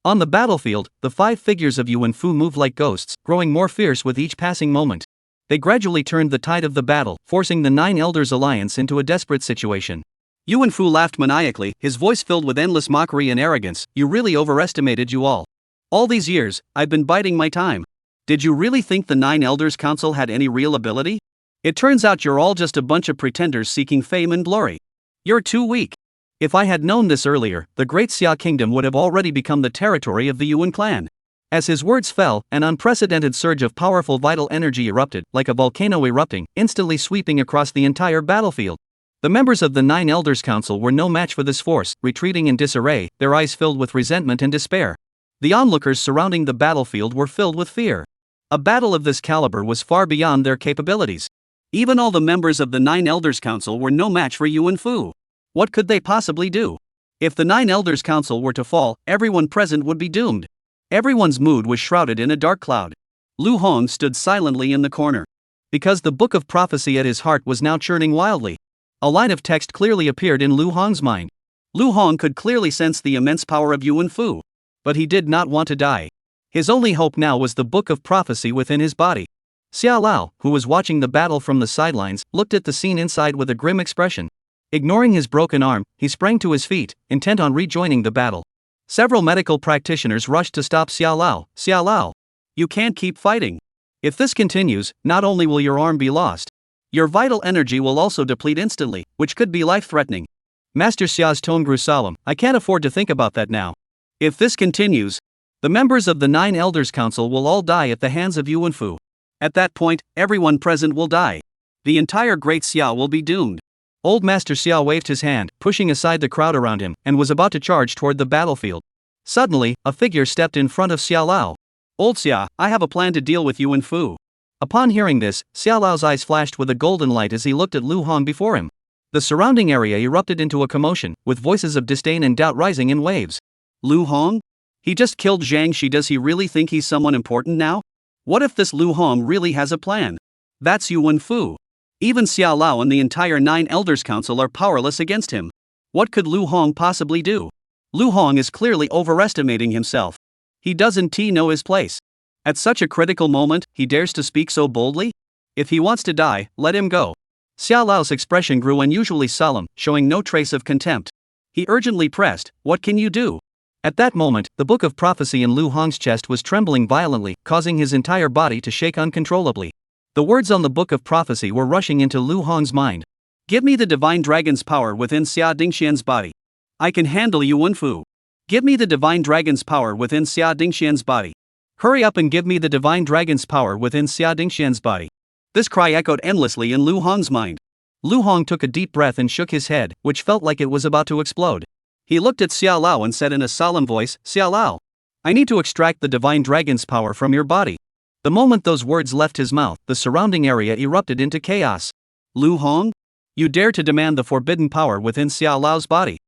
On the battlefield, the 5 figures of Yuan Fu moved like ghosts, growing more fierce with each passing moment. They gradually turned the tide of the battle, forcing the 9 Elders Alliance into a desperate situation. Yuan Fu laughed maniacally, his voice filled with endless mockery and arrogance. You really overestimated you all. All these years, I've been biding my time. Did you really think the 9 Elders Council had any real ability? It turns out you're all just a bunch of pretenders seeking fame and glory. You're too weak. If I had known this earlier, the Great Xia Kingdom would have already become the territory of the Yuan clan. As his words fell, an unprecedented surge of powerful vital energy erupted, like a volcano erupting, instantly sweeping across the entire battlefield. The members of the 9 Elders Council were no match for this force, retreating in disarray, their eyes filled with resentment and despair. The onlookers surrounding the battlefield were filled with fear. A battle of this caliber was far beyond their capabilities. Even all the members of the 9 Elders Council were no match for Yuan Fu. What could they possibly do? If the 9 Elders Council were to fall, everyone present would be doomed. Everyone's mood was shrouded in a dark cloud. Lu Hong stood silently in the corner. Because the book of prophecy at his heart was now churning wildly. A line of text clearly appeared in Lu Hong's mind. Lu Hong could clearly sense the immense power of Yuan Fu. But he did not want to die. His only hope now was the book of prophecy within his body. Xiao Lao, who was watching the battle from the sidelines, looked at the scene inside with a grim expression. Ignoring his broken arm, he sprang to his feet, intent on rejoining the battle. Several medical practitioners rushed to stop Xiao Lao. Xiao Lao, you can't keep fighting. If this continues, not only will your arm be lost, your vital energy will also deplete instantly, which could be life-threatening. Master Xiao's tone grew solemn. I can't afford to think about that now. If this continues, the members of the 9 Elders Council will all die at the hands of Yuan Fu. At that point, everyone present will die. The entire Great Xia will be doomed. Old Master Xia waved his hand, pushing aside the crowd around him, and was about to charge toward the battlefield. Suddenly, a figure stepped in front of Xiao Lao. Old Xia, I have a plan to deal with Yuan Fu. Upon hearing this, Xiao Lao's eyes flashed with a golden light as he looked at Lu Hong before him. The surrounding area erupted into a commotion, with voices of disdain and doubt rising in waves. Lu Hong? He just killed Zhang Shi. Does he really think he's someone important now? What if this Lu Hong really has a plan? That's Yuan Fu. Even Xiao Lao and the entire 9 Elders Council are powerless against him. What could Lu Hong possibly do? Lu Hong is clearly overestimating himself. He doesn't know his place. At such a critical moment, he dares to speak so boldly? If he wants to die, let him go. Xiao Lao's expression grew unusually solemn, showing no trace of contempt. He urgently pressed, what can you do? At that moment, the book of prophecy in Lu Hong's chest was trembling violently, causing his entire body to shake uncontrollably. The words on the book of prophecy were rushing into Lu Hong's mind. Give me the divine dragon's power within Xia Dingxian's body. I can handle Yuan Fu. Give me the divine dragon's power within Xia Dingxian's body. Hurry up and give me the divine dragon's power within Xia Dingxian's body. This cry echoed endlessly in Lu Hong's mind. Lu Hong took a deep breath and shook his head, which felt like it was about to explode. He looked at Xiao Lao and said in a solemn voice, Xiao Lao, I need to extract the divine dragon's power from your body. The moment those words left his mouth, the surrounding area erupted into chaos. Lu Hong? You dare to demand the forbidden power within Xiao Lao's body.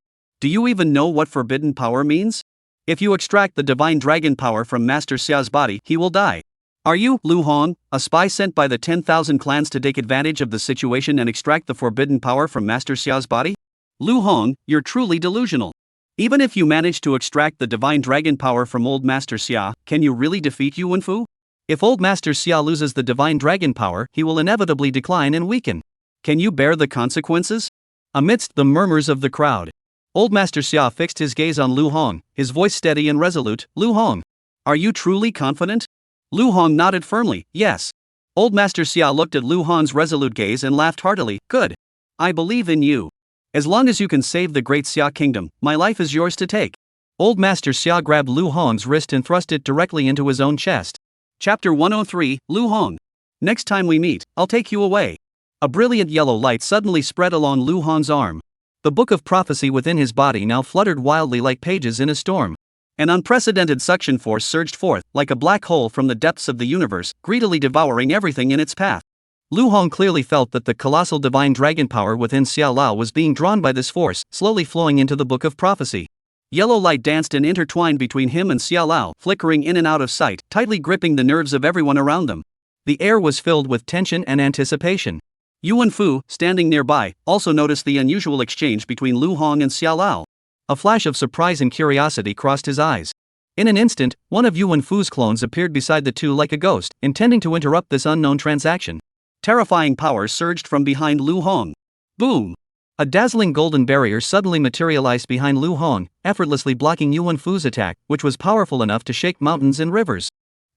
Do you even know what forbidden power means? If you extract the divine dragon power from Master Xiao's body, he will die. Are you, Lu Hong, a spy sent by the 10,000 clans to take advantage of the situation and extract the forbidden power from Master Xiao's body? Lu Hong, you're truly delusional. Even if you manage to extract the divine dragon power from old Master Xia, can you really defeat Yuan Fu? If old Master Xia loses the divine dragon power, he will inevitably decline and weaken. Can you bear the consequences? Amidst the murmurs of the crowd, old Master Xia fixed his gaze on Lu Hong, his voice steady and resolute. Lu Hong, are you truly confident? Lu Hong nodded firmly, yes. Old Master Xia looked at Lu Hong's resolute gaze and laughed heartily. Good. I believe in you. As long as you can save the Great Xia Kingdom, my life is yours to take. Old Master Xia grabbed Lu Hong's wrist and thrust it directly into his own chest. Chapter 103, Lu Hong. Next time we meet, I'll take you away. A brilliant yellow light suddenly spread along Lu Hong's arm. The book of prophecy within his body now fluttered wildly like pages in a storm. An unprecedented suction force surged forth, like a black hole from the depths of the universe, greedily devouring everything in its path. Lu Hong clearly felt that the colossal divine dragon power within Xiao Lao was being drawn by this force, slowly flowing into the Book of Prophecy. Yellow light danced and intertwined between him and Xiao Lao, flickering in and out of sight, tightly gripping the nerves of everyone around them. The air was filled with tension and anticipation. Yuan Fu, standing nearby, also noticed the unusual exchange between Lu Hong and Xiao Lao. A flash of surprise and curiosity crossed his eyes. In an instant, one of Yuan Fu's clones appeared beside the two like a ghost, intending to interrupt this unknown transaction. Terrifying power surged from behind Lu Hong. Boom! A dazzling golden barrier suddenly materialized behind Lu Hong, effortlessly blocking Yuan Fu's attack, which was powerful enough to shake mountains and rivers.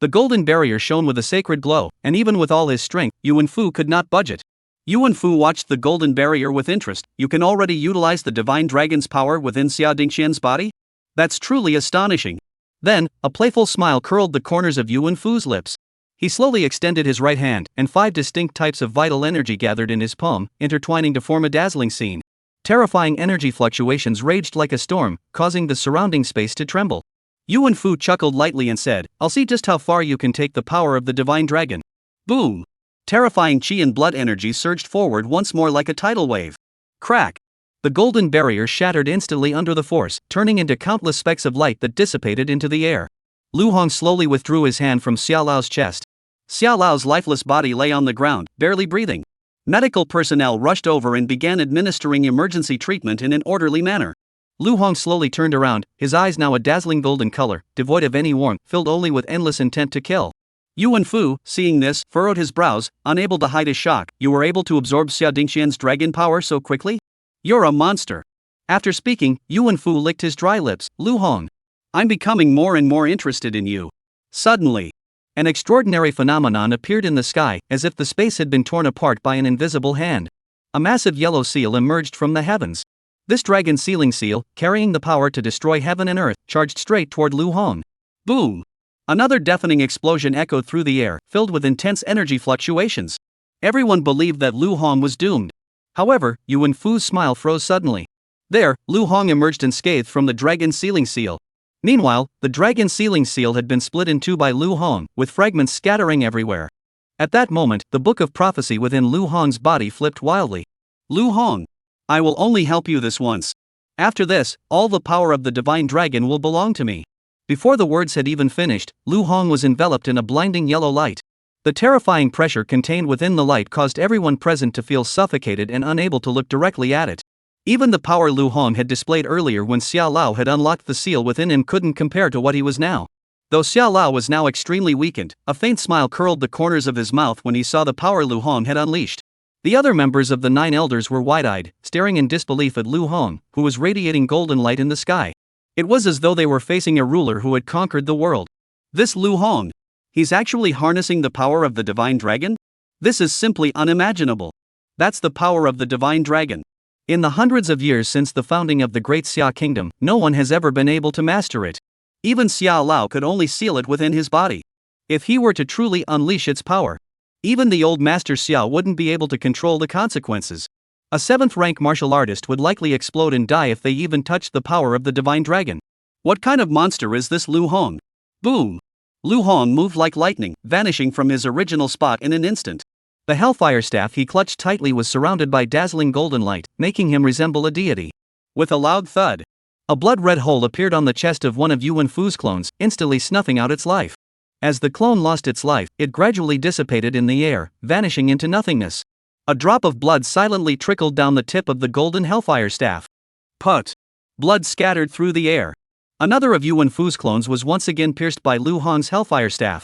The golden barrier shone with a sacred glow, and even with all his strength, Yuan Fu could not budge it. Yuan Fu watched the golden barrier with interest. You can already utilize the divine dragon's power within Xia Dingxian's body? That's truly astonishing. Then, a playful smile curled the corners of Yuan Fu's lips. He slowly extended his right hand, and 5 distinct types of vital energy gathered in his palm, intertwining to form a dazzling scene. Terrifying energy fluctuations raged like a storm, causing the surrounding space to tremble. Yuan Fu chuckled lightly and said, "I'll see just how far you can take the power of the divine dragon." Boom! Terrifying chi and blood energy surged forward once more like a tidal wave. Crack! The golden barrier shattered instantly under the force, turning into countless specks of light that dissipated into the air. Lu Hong slowly withdrew his hand from Xiao Lao's chest. Xiao Lao's lifeless body lay on the ground, barely breathing. Medical personnel rushed over and began administering emergency treatment in an orderly manner. Lu Hong slowly turned around, his eyes now a dazzling golden color, devoid of any warmth, filled only with endless intent to kill. Yuan Fu, seeing this, furrowed his brows, unable to hide his shock. "You were able to absorb Xia Dingxian's dragon power so quickly? You're a monster." After speaking, Yuan Fu licked his dry lips. "Lu Hong, I'm becoming more and more interested in you." Suddenly, an extraordinary phenomenon appeared in the sky, as if the space had been torn apart by an invisible hand. A massive yellow seal emerged from the heavens. This dragon sealing seal, carrying the power to destroy heaven and earth, charged straight toward Lu Hong. Boom! Another deafening explosion echoed through the air, filled with intense energy fluctuations. Everyone believed that Lu Hong was doomed. However, Yuan Fu's smile froze suddenly. There, Lu Hong emerged unscathed from the dragon sealing seal. Meanwhile, the dragon sealing seal had been split in two by Lu Hong, with fragments scattering everywhere. At that moment, the Book of Prophecy within Lu Hong's body flipped wildly. "Lu Hong, I will only help you this once. After this, all the power of the divine dragon will belong to me." Before the words had even finished, Lu Hong was enveloped in a blinding yellow light. The terrifying pressure contained within the light caused everyone present to feel suffocated and unable to look directly at it. Even the power Lu Hong had displayed earlier when Xiao Lao had unlocked the seal within him couldn't compare to what he was now. Though Xiao Lao was now extremely weakened, a faint smile curled the corners of his mouth when he saw the power Lu Hong had unleashed. The other members of the 9 elders were wide-eyed, staring in disbelief at Lu Hong, who was radiating golden light in the sky. It was as though they were facing a ruler who had conquered the world. This Lu Hong, he's actually harnessing the power of the divine dragon? This is simply unimaginable. That's the power of the divine dragon. In the hundreds of years since the founding of the Great Xia Kingdom, no one has ever been able to master it. Even Xiao Lao could only seal it within his body. If he were to truly unleash its power, even the old master Xiao wouldn't be able to control the consequences. A 7th-rank martial artist would likely explode and die if they even touched the power of the divine dragon. What kind of monster is this Lu Hong? Boom! Lu Hong moved like lightning, vanishing from his original spot in an instant. The hellfire staff he clutched tightly was surrounded by dazzling golden light, making him resemble a deity. With a loud thud, a blood-red hole appeared on the chest of one of Yuan Fu's clones, instantly snuffing out its life. As the clone lost its life, it gradually dissipated in the air, vanishing into nothingness. A drop of blood silently trickled down the tip of the golden hellfire staff. Put! Blood scattered through the air. Another of Yuan Fu's clones was once again pierced by Lu Hong's hellfire staff.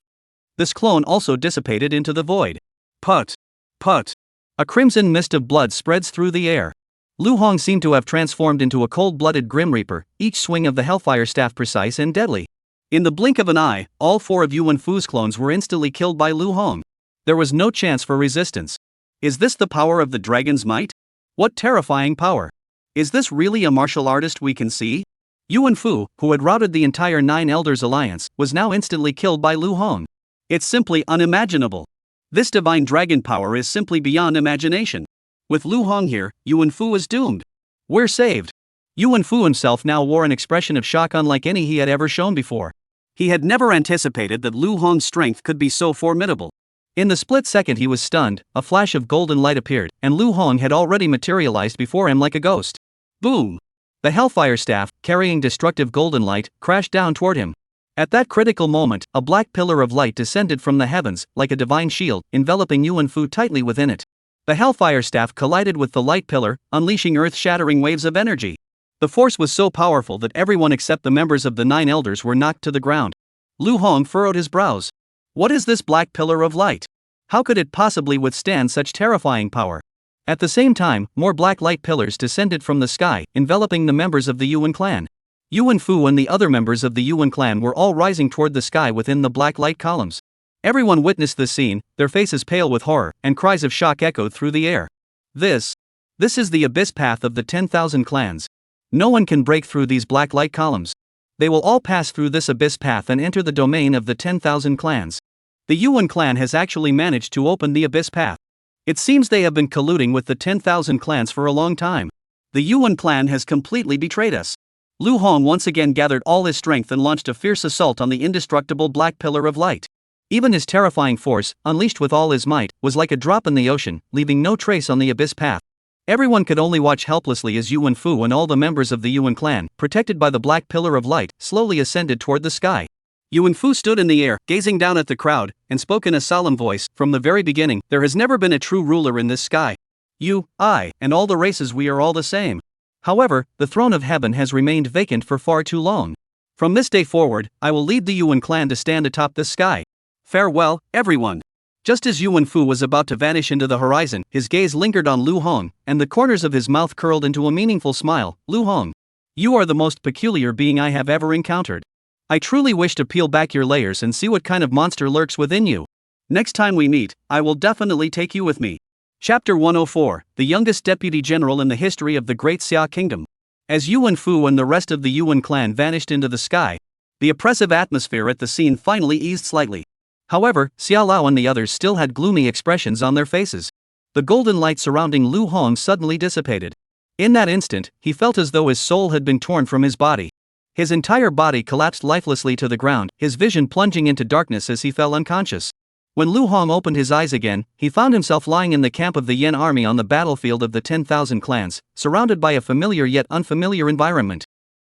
This clone also dissipated into the void. Put! Put! A crimson mist of blood spreads through the air. Lu Hong seemed to have transformed into a cold-blooded Grim Reaper, each swing of the hellfire staff precise and deadly. In the blink of an eye, all 4 of Yuan Fu's clones were instantly killed by Lu Hong. There was no chance for resistance. Is this the power of the dragon's might? What terrifying power! Is this really a martial artist we can see? Yuan Fu, who had routed the entire 9 Elders Alliance, was now instantly killed by Lu Hong. It's simply unimaginable. This divine dragon power is simply beyond imagination. With Lu Hong here, Yuan Fu is doomed. We're saved. Yuan Fu himself now wore an expression of shock unlike any he had ever shown before. He had never anticipated that Lu Hong's strength could be so formidable. In the split second he was stunned, a flash of golden light appeared, and Lu Hong had already materialized before him like a ghost. Boom! The Hellfire Staff, carrying destructive golden light, crashed down toward him. At that critical moment, a black pillar of light descended from the heavens, like a divine shield, enveloping Yuan Fu tightly within it. The Hellfire Staff collided with the light pillar, unleashing earth-shattering waves of energy. The force was so powerful that everyone except the members of the 9 elders were knocked to the ground. Lu Hong furrowed his brows. What is this black pillar of light? How could it possibly withstand such terrifying power? At the same time, more black light pillars descended from the sky, enveloping the members of the Yuan clan. Yuan Fu and the other members of the Yuan clan were all rising toward the sky within the black light columns. Everyone witnessed this scene, their faces pale with horror, and cries of shock echoed through the air. This is the abyss path of the 10,000 clans. No one can break through these black light columns. They will all pass through this abyss path and enter the domain of the 10,000 clans. The Yuan clan has actually managed to open the abyss path. It seems they have been colluding with the 10,000 clans for a long time. The Yuan clan has completely betrayed us. Lu Hong once again gathered all his strength and launched a fierce assault on the indestructible black pillar of light. Even his terrifying force, unleashed with all his might, was like a drop in the ocean, leaving no trace on the abyss path. Everyone could only watch helplessly as Yuan Fu and all the members of the Yuan clan, protected by the black pillar of light, slowly ascended toward the sky. Yuan Fu stood in the air, gazing down at the crowd, and spoke in a solemn voice. From the very beginning, there has never been a true ruler in this sky. You, I, and all the races, we are all the same. However, the throne of heaven has remained vacant for far too long. From this day forward, I will lead the Yuan clan to stand atop this sky. Farewell, everyone. Just as Yuan Fu was about to vanish into the horizon, his gaze lingered on Lu Hong, and the corners of his mouth curled into a meaningful smile. Lu Hong, you are the most peculiar being I have ever encountered. I truly wish to peel back your layers and see what kind of monster lurks within you. Next time we meet, I will definitely take you with me. Chapter 104, the youngest deputy general in the history of the Great Xia Kingdom. As Yuan Fu and the rest of the Yuan clan vanished into the sky, the oppressive atmosphere at the scene finally eased slightly. However, Xia Lao and the others still had gloomy expressions on their faces. The golden light surrounding Lu Hong suddenly dissipated. In that instant, he felt as though his soul had been torn from his body. His entire body collapsed lifelessly to the ground, his vision plunging into darkness as he fell unconscious. When Lu Hong opened his eyes again, he found himself lying in the camp of the Yan army on the battlefield of the 10,000 clans, surrounded by a familiar yet unfamiliar environment.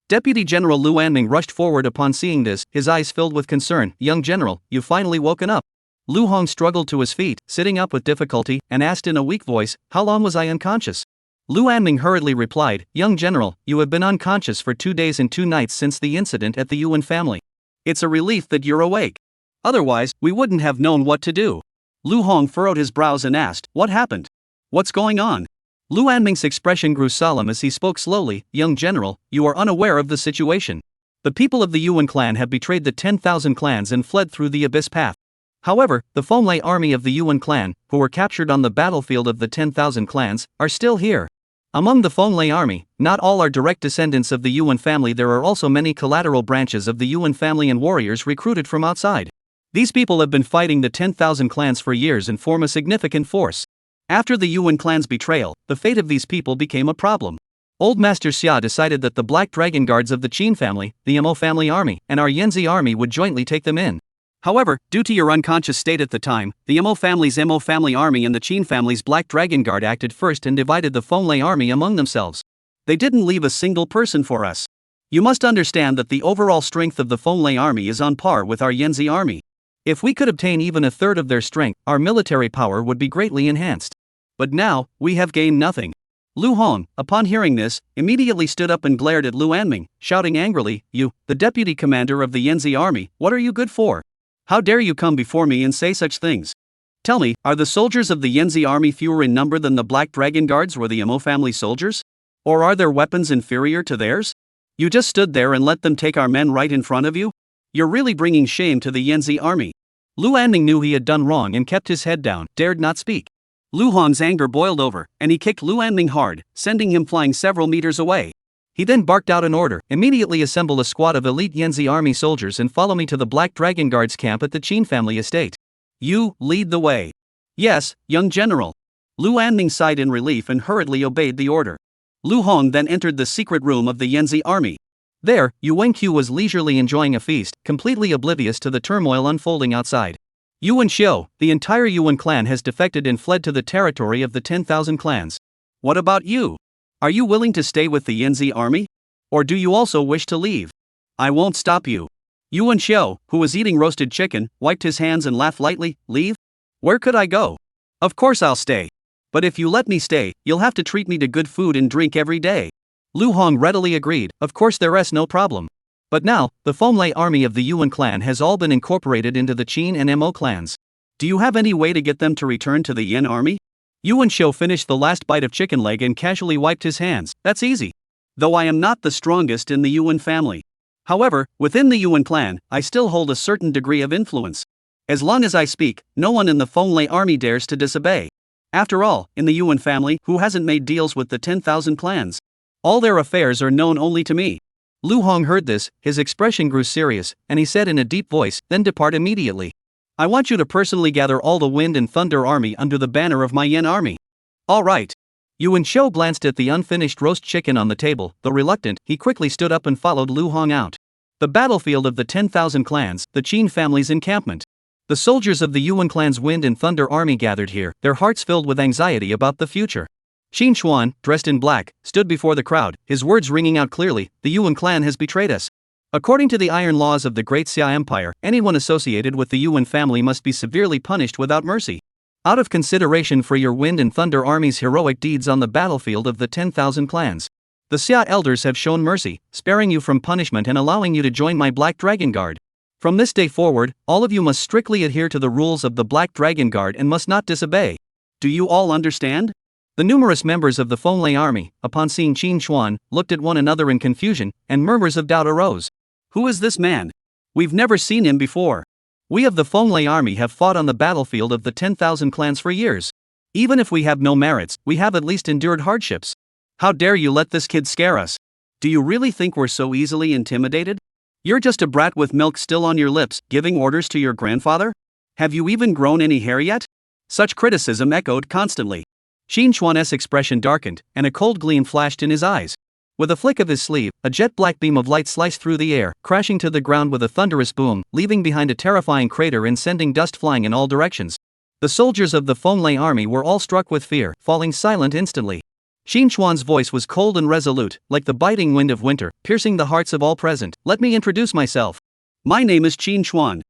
Deputy General Lu Anming rushed forward upon seeing this, his eyes filled with concern. Young General, you've finally woken up. Lu Hong struggled to his feet, sitting up with difficulty, and asked in a weak voice, how long was I unconscious? Lu Anming hurriedly replied, Young General, you have been unconscious for 2 days and 2 nights since the incident at the Yuan family. It's a relief that you're awake. Otherwise, we wouldn't have known what to do. Lu Hong furrowed his brows and asked, what happened? What's going on? Lu Anming's expression grew solemn as he spoke slowly, Young General, you are unaware of the situation. The people of the Yuan clan have betrayed the 10,000 clans and fled through the abyss path. However, the Fenglai army of the Yuan clan, who were captured on the battlefield of the 10,000 clans, are still here. Among the Fenglai army, not all are direct descendants of the Yuan family. There are also many collateral branches of the Yuan family and warriors recruited from outside. These people have been fighting the 10,000 clans for years and form a significant force. After the Yuan clan's betrayal, the fate of these people became a problem. Old Master Xia decided that the Black Dragon Guards of the Qin family, the Mo family army, and our Yanzi army would jointly take them in. However, due to your unconscious state at the time, the Mo family's Mo family army and the Qin family's Black Dragon Guard acted first and divided the Fenglai army among themselves. They didn't leave a single person for us. You must understand that the overall strength of the Fenglai army is on par with our Yanzi army. If we could obtain even a third of their strength, our military power would be greatly enhanced. But now, we have gained nothing. Lu Hong, upon hearing this, immediately stood up and glared at Lu Anming, shouting angrily, You, the deputy commander of the Yanzi army, what are you good for? How dare you come before me and say such things? Tell me, are the soldiers of the Yanzi army fewer in number than the Black Dragon Guards or the Mo family soldiers? Or are their weapons inferior to theirs? You just stood there and let them take our men right in front of you? You're really bringing shame to the Yanzi army. Lu Anming knew he had done wrong and kept his head down, dared not speak. Lu Hong's anger boiled over, and he kicked Lu Anming hard, sending him flying several meters away. He then barked out an order, immediately assemble a squad of elite Yanzi army soldiers and follow me to the Black Dragon Guards camp at the Qin family estate. You, lead the way. Yes, young general. Lu Anming sighed in relief and hurriedly obeyed the order. Lu Hong then entered the secret room of the Yanzi army. There, Yu Wenqiu was leisurely enjoying a feast, completely oblivious to the turmoil unfolding outside. Yuan Xiu, the entire Yuan clan has defected and fled to the territory of the 10,000 clans. What about you? Are you willing to stay with the Yanzi army? Or do you also wish to leave? I won't stop you. Yuan Xiu, who was eating roasted chicken, wiped his hands and laughed lightly. Leave? Where could I go? Of course I'll stay. But if you let me stay, you'll have to treat me to good food and drink every day. Lu Hong readily agreed. Of course there's no problem. But now, the Fenglai army of the Yuan clan has all been incorporated into the Qin and Mo clans. Do you have any way to get them to return to the Yan army? Yuan Xiu finished the last bite of chicken leg and casually wiped his hands. That's easy. Though I am not the strongest in the Yuan family. However, within the Yuan clan, I still hold a certain degree of influence. As long as I speak, no one in the Fenglai army dares to disobey. After all, in the Yuan family, who hasn't made deals with the 10,000 clans? All their affairs are known only to me. Lu Hong heard this, his expression grew serious, and he said in a deep voice, then depart immediately. I want you to personally gather all the Wind and Thunder army under the banner of my Yan army. All right. Yuan Xiu glanced at the unfinished roast chicken on the table. Though reluctant, he quickly stood up and followed Lu Hong out. The battlefield of the 10,000 clans, the Qin family's encampment. The soldiers of the Yuan clan's Wind and Thunder army gathered here, their hearts filled with anxiety about the future. Qin Xuan, dressed in black, stood before the crowd, his words ringing out clearly. The Yuan clan has betrayed us. According to the iron laws of the Great Xia Empire, anyone associated with the Yuan family must be severely punished without mercy. Out of consideration for your Wind and Thunder army's heroic deeds on the battlefield of the 10,000 clans, the Xia elders have shown mercy, sparing you from punishment and allowing you to join my Black Dragon Guard. From this day forward, all of you must strictly adhere to the rules of the Black Dragon Guard and must not disobey. Do you all understand? The numerous members of the Fenglai army, upon seeing Qin Xuan, looked at one another in confusion, and murmurs of doubt arose. Who is this man? We've never seen him before. We of the Fenglai army have fought on the battlefield of the 10,000 clans for years. Even if we have no merits, we have at least endured hardships. How dare you let this kid scare us? Do you really think we're so easily intimidated? You're just a brat with milk still on your lips, giving orders to your grandfather? Have you even grown any hair yet? Such criticism echoed constantly. Qin Xuan's expression darkened, and a cold gleam flashed in his eyes. With a flick of his sleeve, a jet-black beam of light sliced through the air, crashing to the ground with a thunderous boom, leaving behind a terrifying crater and sending dust flying in all directions. The soldiers of the Fenglai army were all struck with fear, falling silent instantly. Qin Xuan's voice was cold and resolute, like the biting wind of winter, piercing the hearts of all present. Let me introduce myself. My name is Qin Xuan.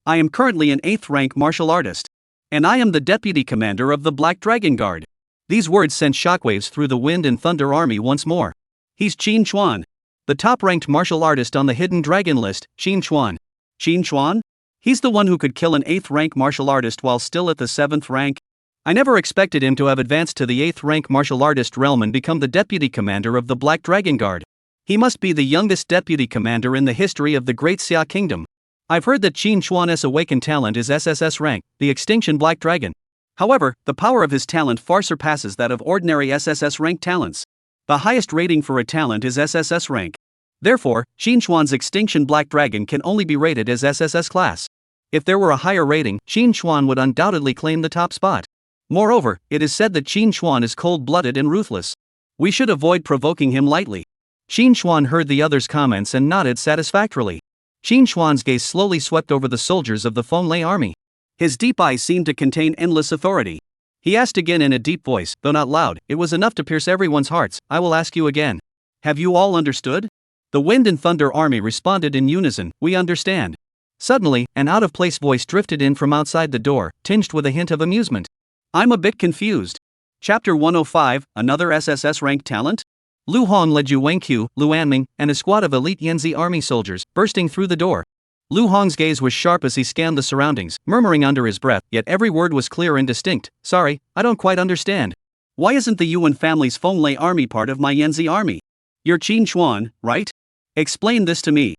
I am currently an 8th rank martial artist. And I am the deputy commander of the Black Dragon Guard. These words sent shockwaves through the Wind and Thunder army once more. He's Qin Xuan, the top-ranked martial artist on the hidden dragon list. Qin Xuan. Qin Xuan? He's the one who could kill an 8th rank martial artist while still at the 7th rank. I never expected him to have advanced to the 8th rank martial artist realm and become the deputy commander of the Black Dragon Guard. He must be the youngest deputy commander in the history of the Great Xia Kingdom. I've heard that Qin Xuan's awakened talent is SSS rank, the Extinction Black Dragon. However, the power of his talent far surpasses that of ordinary SSS rank talents. The highest rating for a talent is SSS rank. Therefore, Qin Xuan's Extinction Black Dragon can only be rated as SSS class. If there were a higher rating, Qin Xuan would undoubtedly claim the top spot. Moreover, it is said that Qin Xuan is cold-blooded and ruthless. We should avoid provoking him lightly. Qin Xuan heard the others' comments and nodded satisfactorily. Qin Xuan's gaze slowly swept over the soldiers of the Fenglai army. His deep eyes seemed to contain endless authority. He asked again in a deep voice, though not loud. It was enough to pierce everyone's hearts. I will ask you again. Have you all understood? The Wind and Thunder army responded in unison. We understand. Suddenly, an out-of-place voice drifted in from outside the door, tinged with a hint of amusement. I'm a bit confused. Chapter 105, another SSS ranked talent? Lu Hong led Yu Wenqiu, Lu Anming, and a squad of elite Yanzi army soldiers, bursting through the door. Lu Hong's gaze was sharp as he scanned the surroundings, murmuring under his breath, yet every word was clear and distinct. Sorry, I don't quite understand. Why isn't the Yuan family's Fenglai army part of my Yanzi army? You're Qin Xuan, right? Explain this to me.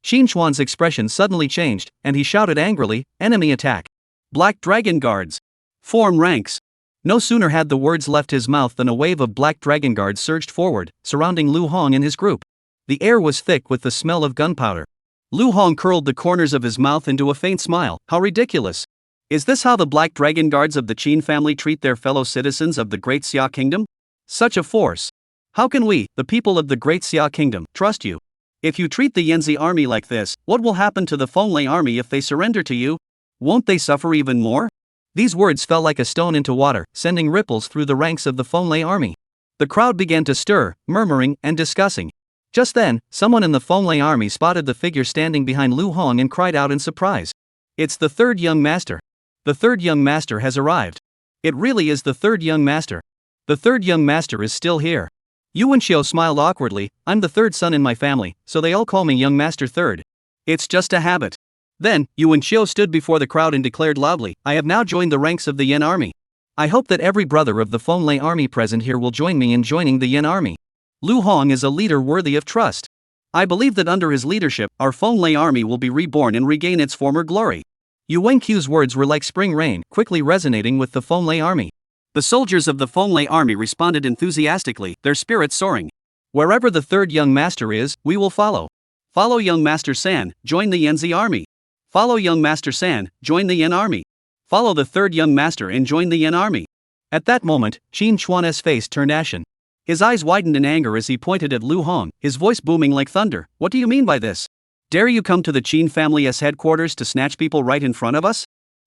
Qin Xuan's expression suddenly changed, and he shouted angrily, enemy attack. Black Dragon Guards. Form ranks. No sooner had the words left his mouth than a wave of Black Dragon Guards surged forward, surrounding Lu Hong and his group. The air was thick with the smell of gunpowder. Lu Hong curled the corners of his mouth into a faint smile. How ridiculous. Is this how the Black Dragon Guards of the Qin family treat their fellow citizens of the Great Xia Kingdom? Such a force. How can we, the people of the Great Xia Kingdom, trust you? If you treat the Yanzi army like this, what will happen to the Fenglai army if they surrender to you? Won't they suffer even more? These words fell like a stone into water, sending ripples through the ranks of the Fenglai army. The crowd began to stir, murmuring and discussing. Just then, someone in the Fenglai army spotted the figure standing behind Lu Hong and cried out in surprise. It's the third young master. The third young master has arrived. It really is the third young master. The third young master is still here. Yuan Xiao smiled awkwardly. I'm the third son in my family, so they all call me Young Master Third. It's just a habit. Then, Yuan Xiao stood before the crowd and declared loudly, I have now joined the ranks of the Yan army. I hope that every brother of the Fenglai army present here will join me in joining the Yan army. Lu Hong is a leader worthy of trust. I believe that under his leadership, our Fenglai army will be reborn and regain its former glory. Yuan Qiu's words were like spring rain, quickly resonating with the Fenglai army. The soldiers of the Fenglai army responded enthusiastically, their spirits soaring. Wherever the third young master is, we will follow. Follow young Master San, join the Yanzi army. Follow young Master San, join the Yan army. Follow the third young master and join the Yan army. At that moment, Qin Chuan's face turned ashen. His eyes widened in anger as he pointed at Lu Hong, his voice booming like thunder. What do you mean by this? Dare you come to the Qin family's headquarters to snatch people right in front of us?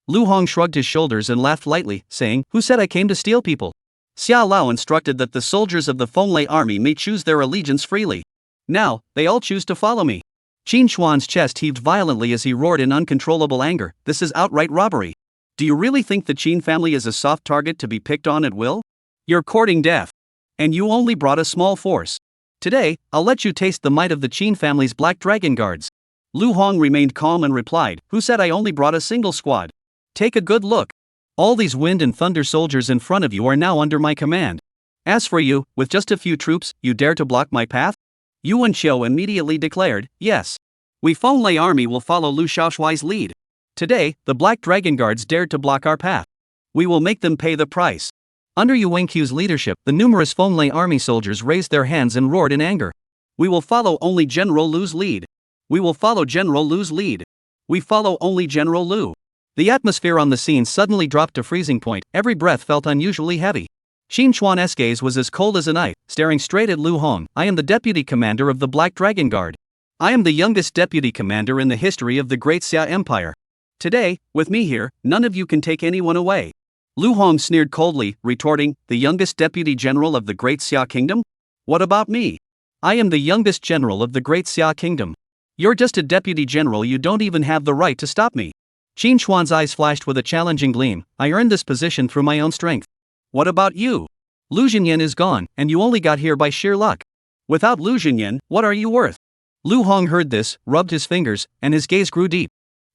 Lu Hong shrugged his shoulders and laughed lightly, saying, Who said I came to steal people? Xia Lao instructed that the soldiers of the Fenglai army may choose their allegiance freely. Now, they all choose to follow me. Qin Chuan's chest heaved violently as he roared in uncontrollable anger. This is outright robbery. Do you really think the Qin family is a soft target to be picked on at will? You're courting death. And you only brought a small force. Today, I'll let you taste the might of the Qin family's Black Dragon Guards. Lu Hong remained calm and replied, Who said I only brought a single squad? Take a good look. All these wind and thunder soldiers in front of you are now under my command. As for you, with just a few troops, you dare to block my path? Yuan Qiu immediately declared, Yes. We Fenglai army will follow Lu Shaoshuai's lead. Today, the Black Dragon Guards dared to block our path. We will make them pay the price. Under Yuan Qiu's leadership, the numerous Fenglai army soldiers raised their hands and roared in anger. We will follow only General Lu's lead. We will follow General Lu's lead. We follow only General Lu. The atmosphere on the scene suddenly dropped to freezing point, every breath felt unusually heavy. Qin Chuan's gaze was as cold as a knife, staring straight at Lu Hong. I am the deputy commander of the Black Dragon Guard. I am the youngest deputy commander in the history of the Great Xia Empire. Today, with me here, none of you can take anyone away. Lu Hong sneered coldly, retorting, The youngest deputy general of the Great Xia Kingdom? What about me? I am the youngest general of the Great Xia Kingdom. You're just a deputy general, you don't even have the right to stop me. Qin Chuan's eyes flashed with a challenging gleam. I earned this position through my own strength. What about you? Lu Jinyan is gone, and you only got here by sheer luck. Without Lu Jinyan, what are you worth? Lu Hong heard this, rubbed his fingers, and his gaze grew deep.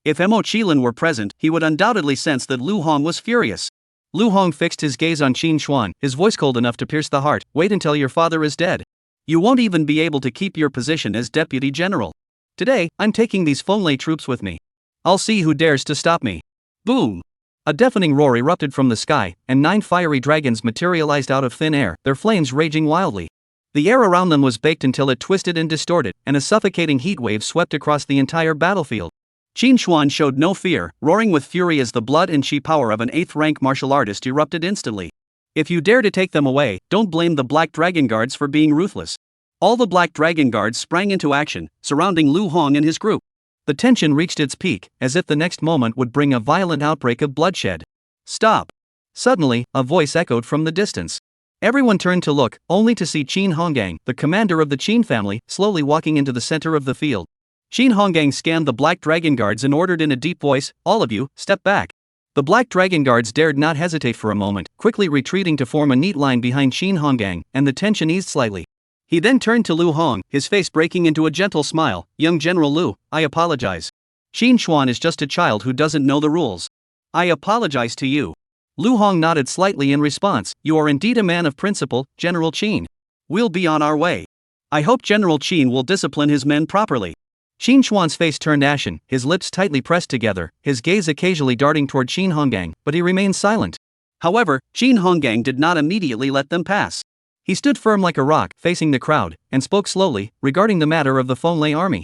If Mo Qilin were present, he would undoubtedly sense that Lu Hong was furious. Lu Hong fixed his gaze on Qin Chuan, his voice cold enough to pierce the heart. Wait until your father is dead. You won't even be able to keep your position as deputy general. Today, I'm taking these Fenglai troops with me. I'll see who dares to stop me. Boom! A deafening roar erupted from the sky, and 9 fiery dragons materialized out of thin air, their flames raging wildly. The air around them was baked until it twisted and distorted, and a suffocating heat wave swept across the entire battlefield. Qin Chuan showed no fear, roaring with fury as the blood and chi power of an 8th-rank martial artist erupted instantly. If you dare to take them away, don't blame the Black Dragon Guards for being ruthless. All the Black Dragon Guards sprang into action, surrounding Lu Hong and his group. The tension reached its peak, as if the next moment would bring a violent outbreak of bloodshed. Stop! Suddenly, a voice echoed from the distance. Everyone turned to look, only to see Qin Honggang, the commander of the Qin family, slowly walking into the center of the field. Qin Honggang scanned the Black Dragon Guards and ordered in a deep voice, All of you, step back. The Black Dragon Guards dared not hesitate for a moment, quickly retreating to form a neat line behind Qin Honggang, and the tension eased slightly. He then turned to Lu Hong, his face breaking into a gentle smile. Young General Lu, I apologize. Qin Chuan is just a child who doesn't know the rules. I apologize to you. Lu Hong nodded slightly in response. You are indeed a man of principle, General Qin. We'll be on our way. I hope General Qin will discipline his men properly. Qin Chuan's face turned ashen, his lips tightly pressed together, his gaze occasionally darting toward Qin Honggang, but he remained silent. However, Qin Honggang did not immediately let them pass. He stood firm like a rock, facing the crowd, and spoke slowly, regarding the matter of the Fenglai army.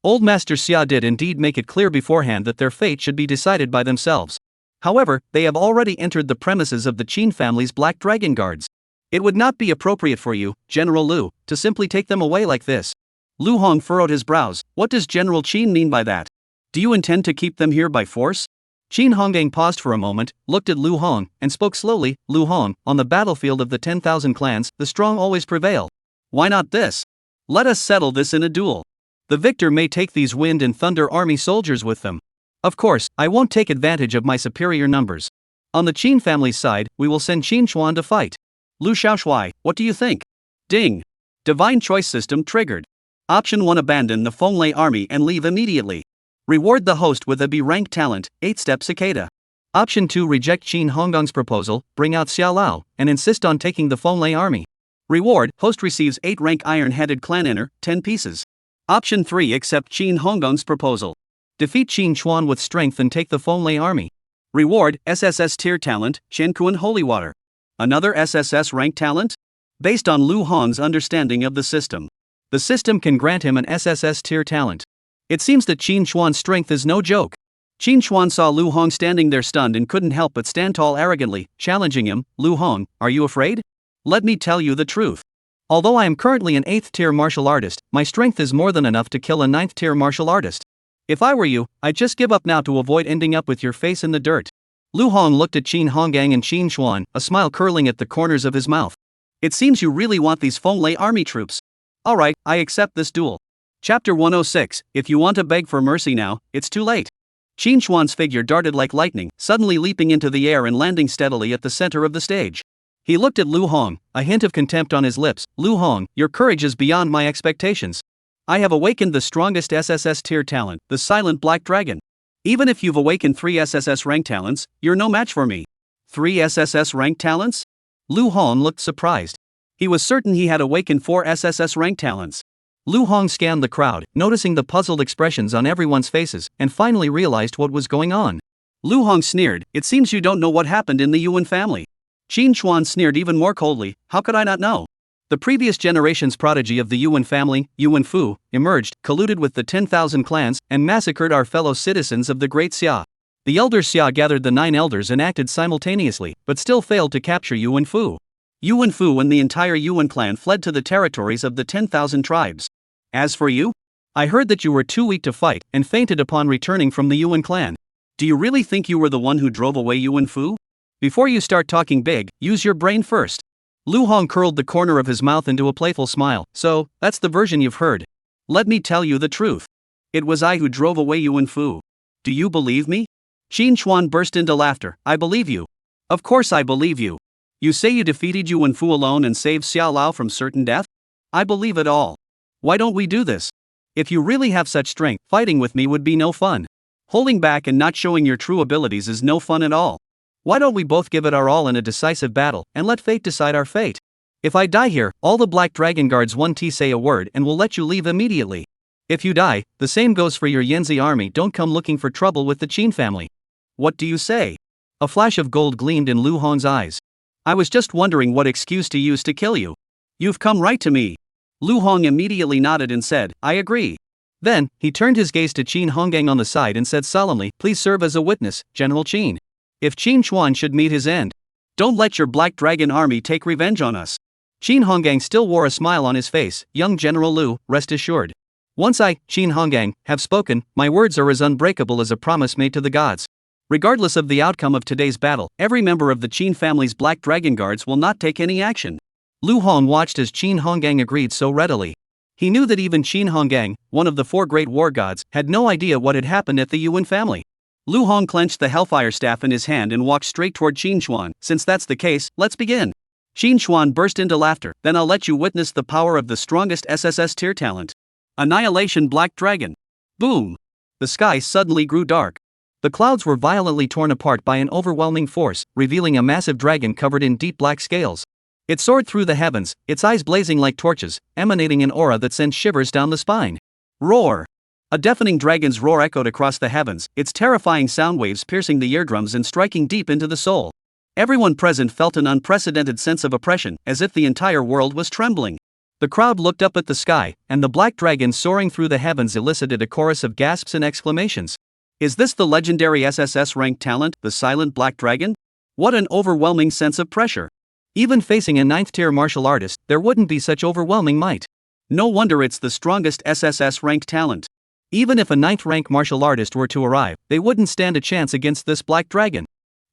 Old Master Xia did indeed make it clear beforehand that their fate should be decided by themselves. However, they have already entered the premises of the Qin family's Black Dragon Guards. It would not be appropriate for you, General Lu, to simply take them away like this. Lu Hong furrowed his brows. What does General Qin mean by that? Do you intend to keep them here by force? Qin Hongang paused for a moment, looked at Lu Hong, and spoke slowly. Lu Hong, on the battlefield of the 10,000 clans, the strong always prevail. Why not this? Let us settle this in a duel. The victor may take these wind and thunder army soldiers with them. Of course, I won't take advantage of my superior numbers. On the Qin family's side, we will send Qin Xuan to fight. Lu Xiaoshui, what do you think? Ding. Divine choice system triggered. Option 1, abandon the Fenglai army and leave immediately. Reward the host with a B-rank talent, 8-step cicada. Option 2, reject Qin Honggang's proposal, bring out Xiao Lao, and insist on taking the Fenglai army. Reward, host receives 8-rank iron-headed clan inner, 10 pieces. Option 3, accept Qin Honggang's proposal. Defeat Qin Xuan with strength and take the Fenglai army. Reward, SSS tier talent, Shenkuan Holy Water. Another SSS rank talent? Based on Lu Hong's understanding of the system, the system can grant him an SSS tier talent. It seems that Qin Xuan's strength is no joke. Qin Xuan saw Lu Hong standing there stunned and couldn't help but stand tall arrogantly, challenging him. Lu Hong, are you afraid? Let me tell you the truth. Although I am currently an 8th tier martial artist, my strength is more than enough to kill a 9th tier martial artist. If I were you, I'd just give up now to avoid ending up with your face in the dirt. Lu Hong looked at Qin Hongang and Qin Xuan, a smile curling at the corners of his mouth. It seems you really want these Fenglai army troops. Alright, I accept this duel. Chapter 106, if you want to beg for mercy now, it's too late. Qin Xuan's figure darted like lightning, suddenly leaping into the air and landing steadily at the center of the stage. He looked at Lu Hong, a hint of contempt on his lips. Lu Hong, your courage is beyond my expectations. I have awakened the strongest SSS tier talent, the Silent Black Dragon. Even if you've awakened 3 SSS rank talents, you're no match for me. 3 SSS rank talents? Lu Hong looked surprised. He was certain he had awakened 4 SSS rank talents. Lu Hong scanned the crowd, noticing the puzzled expressions on everyone's faces, and finally realized what was going on. Lu Hong sneered, it seems you don't know what happened in the Yuan family. Qin Xuan sneered even more coldly, how could I not know? The previous generation's prodigy of the Yuan family, Yuan Fu, emerged, colluded with the 10,000 clans, and massacred our fellow citizens of the Great Xia. The elder Xia gathered the 9 elders and acted simultaneously, but still failed to capture Yuan Fu. Yuan Fu and the entire Yuan clan fled to the territories of the 10,000 tribes. As for you? I heard that you were too weak to fight, and fainted upon returning from the Yuan clan. Do you really think you were the one who drove away Yuan Fu? Before you start talking big, use your brain first. Lu Hong curled the corner of his mouth into a playful smile. So, that's the version you've heard. Let me tell you the truth. It was I who drove away Yuan Fu. Do you believe me? Qin Xuan burst into laughter. I believe you. Of course I believe you. You say you defeated Yuan Fu alone and saved Xiao Lao from certain death? I believe it all. Why don't we do this? If you really have such strength, fighting with me would be no fun. Holding back and not showing your true abilities is no fun at all. Why don't we both give it our all in a decisive battle, and let fate decide our fate? If I die here, all the Black Dragon Guards won't say a word and will let you leave immediately. If you die, the same goes for your Yanzi army. Don't come looking for trouble with the Qin family. What do you say? A flash of gold gleamed in Lu Hong's eyes. I was just wondering what excuse to use to kill you. You've come right to me. Lu Hong immediately nodded and said, I agree. Then, he turned his gaze to Qin Hongang on the side and said solemnly, please serve as a witness, General Qin. If Qin Xuan should meet his end, don't let your Black Dragon army take revenge on us. Qin Hongang still wore a smile on his face. Young General Lu, rest assured. Once I, Qin Hongang, have spoken, my words are as unbreakable as a promise made to the gods. Regardless of the outcome of today's battle, every member of the Qin family's Black Dragon Guards will not take any action. Lu Hong watched as Qin Hongang agreed so readily. He knew that even Qin Hongang, one of the 4 great war gods, had no idea what had happened at the Yuan family. Lu Hong clenched the Hellfire staff in his hand and walked straight toward Qin Xuan. Since that's the case, let's begin. Qin Xuan burst into laughter. Then I'll let you witness the power of the strongest SSS tier talent. Annihilation Black Dragon. Boom! The sky suddenly grew dark. The clouds were violently torn apart by an overwhelming force, revealing a massive dragon covered in deep black scales. It soared through the heavens, its eyes blazing like torches, emanating an aura that sent shivers down the spine. Roar! A deafening dragon's roar echoed across the heavens, its terrifying sound waves piercing the eardrums and striking deep into the soul. Everyone present felt an unprecedented sense of oppression, as if the entire world was trembling. The crowd looked up at the sky, and the black dragon soaring through the heavens elicited a chorus of gasps and exclamations. Is this the legendary SSS ranked talent, the Silent Black Dragon? What an overwhelming sense of pressure! Even facing a 9th-tier martial artist, there wouldn't be such overwhelming might. No wonder it's the strongest SSS-ranked talent. Even if a 9th-rank martial artist were to arrive, they wouldn't stand a chance against this black dragon.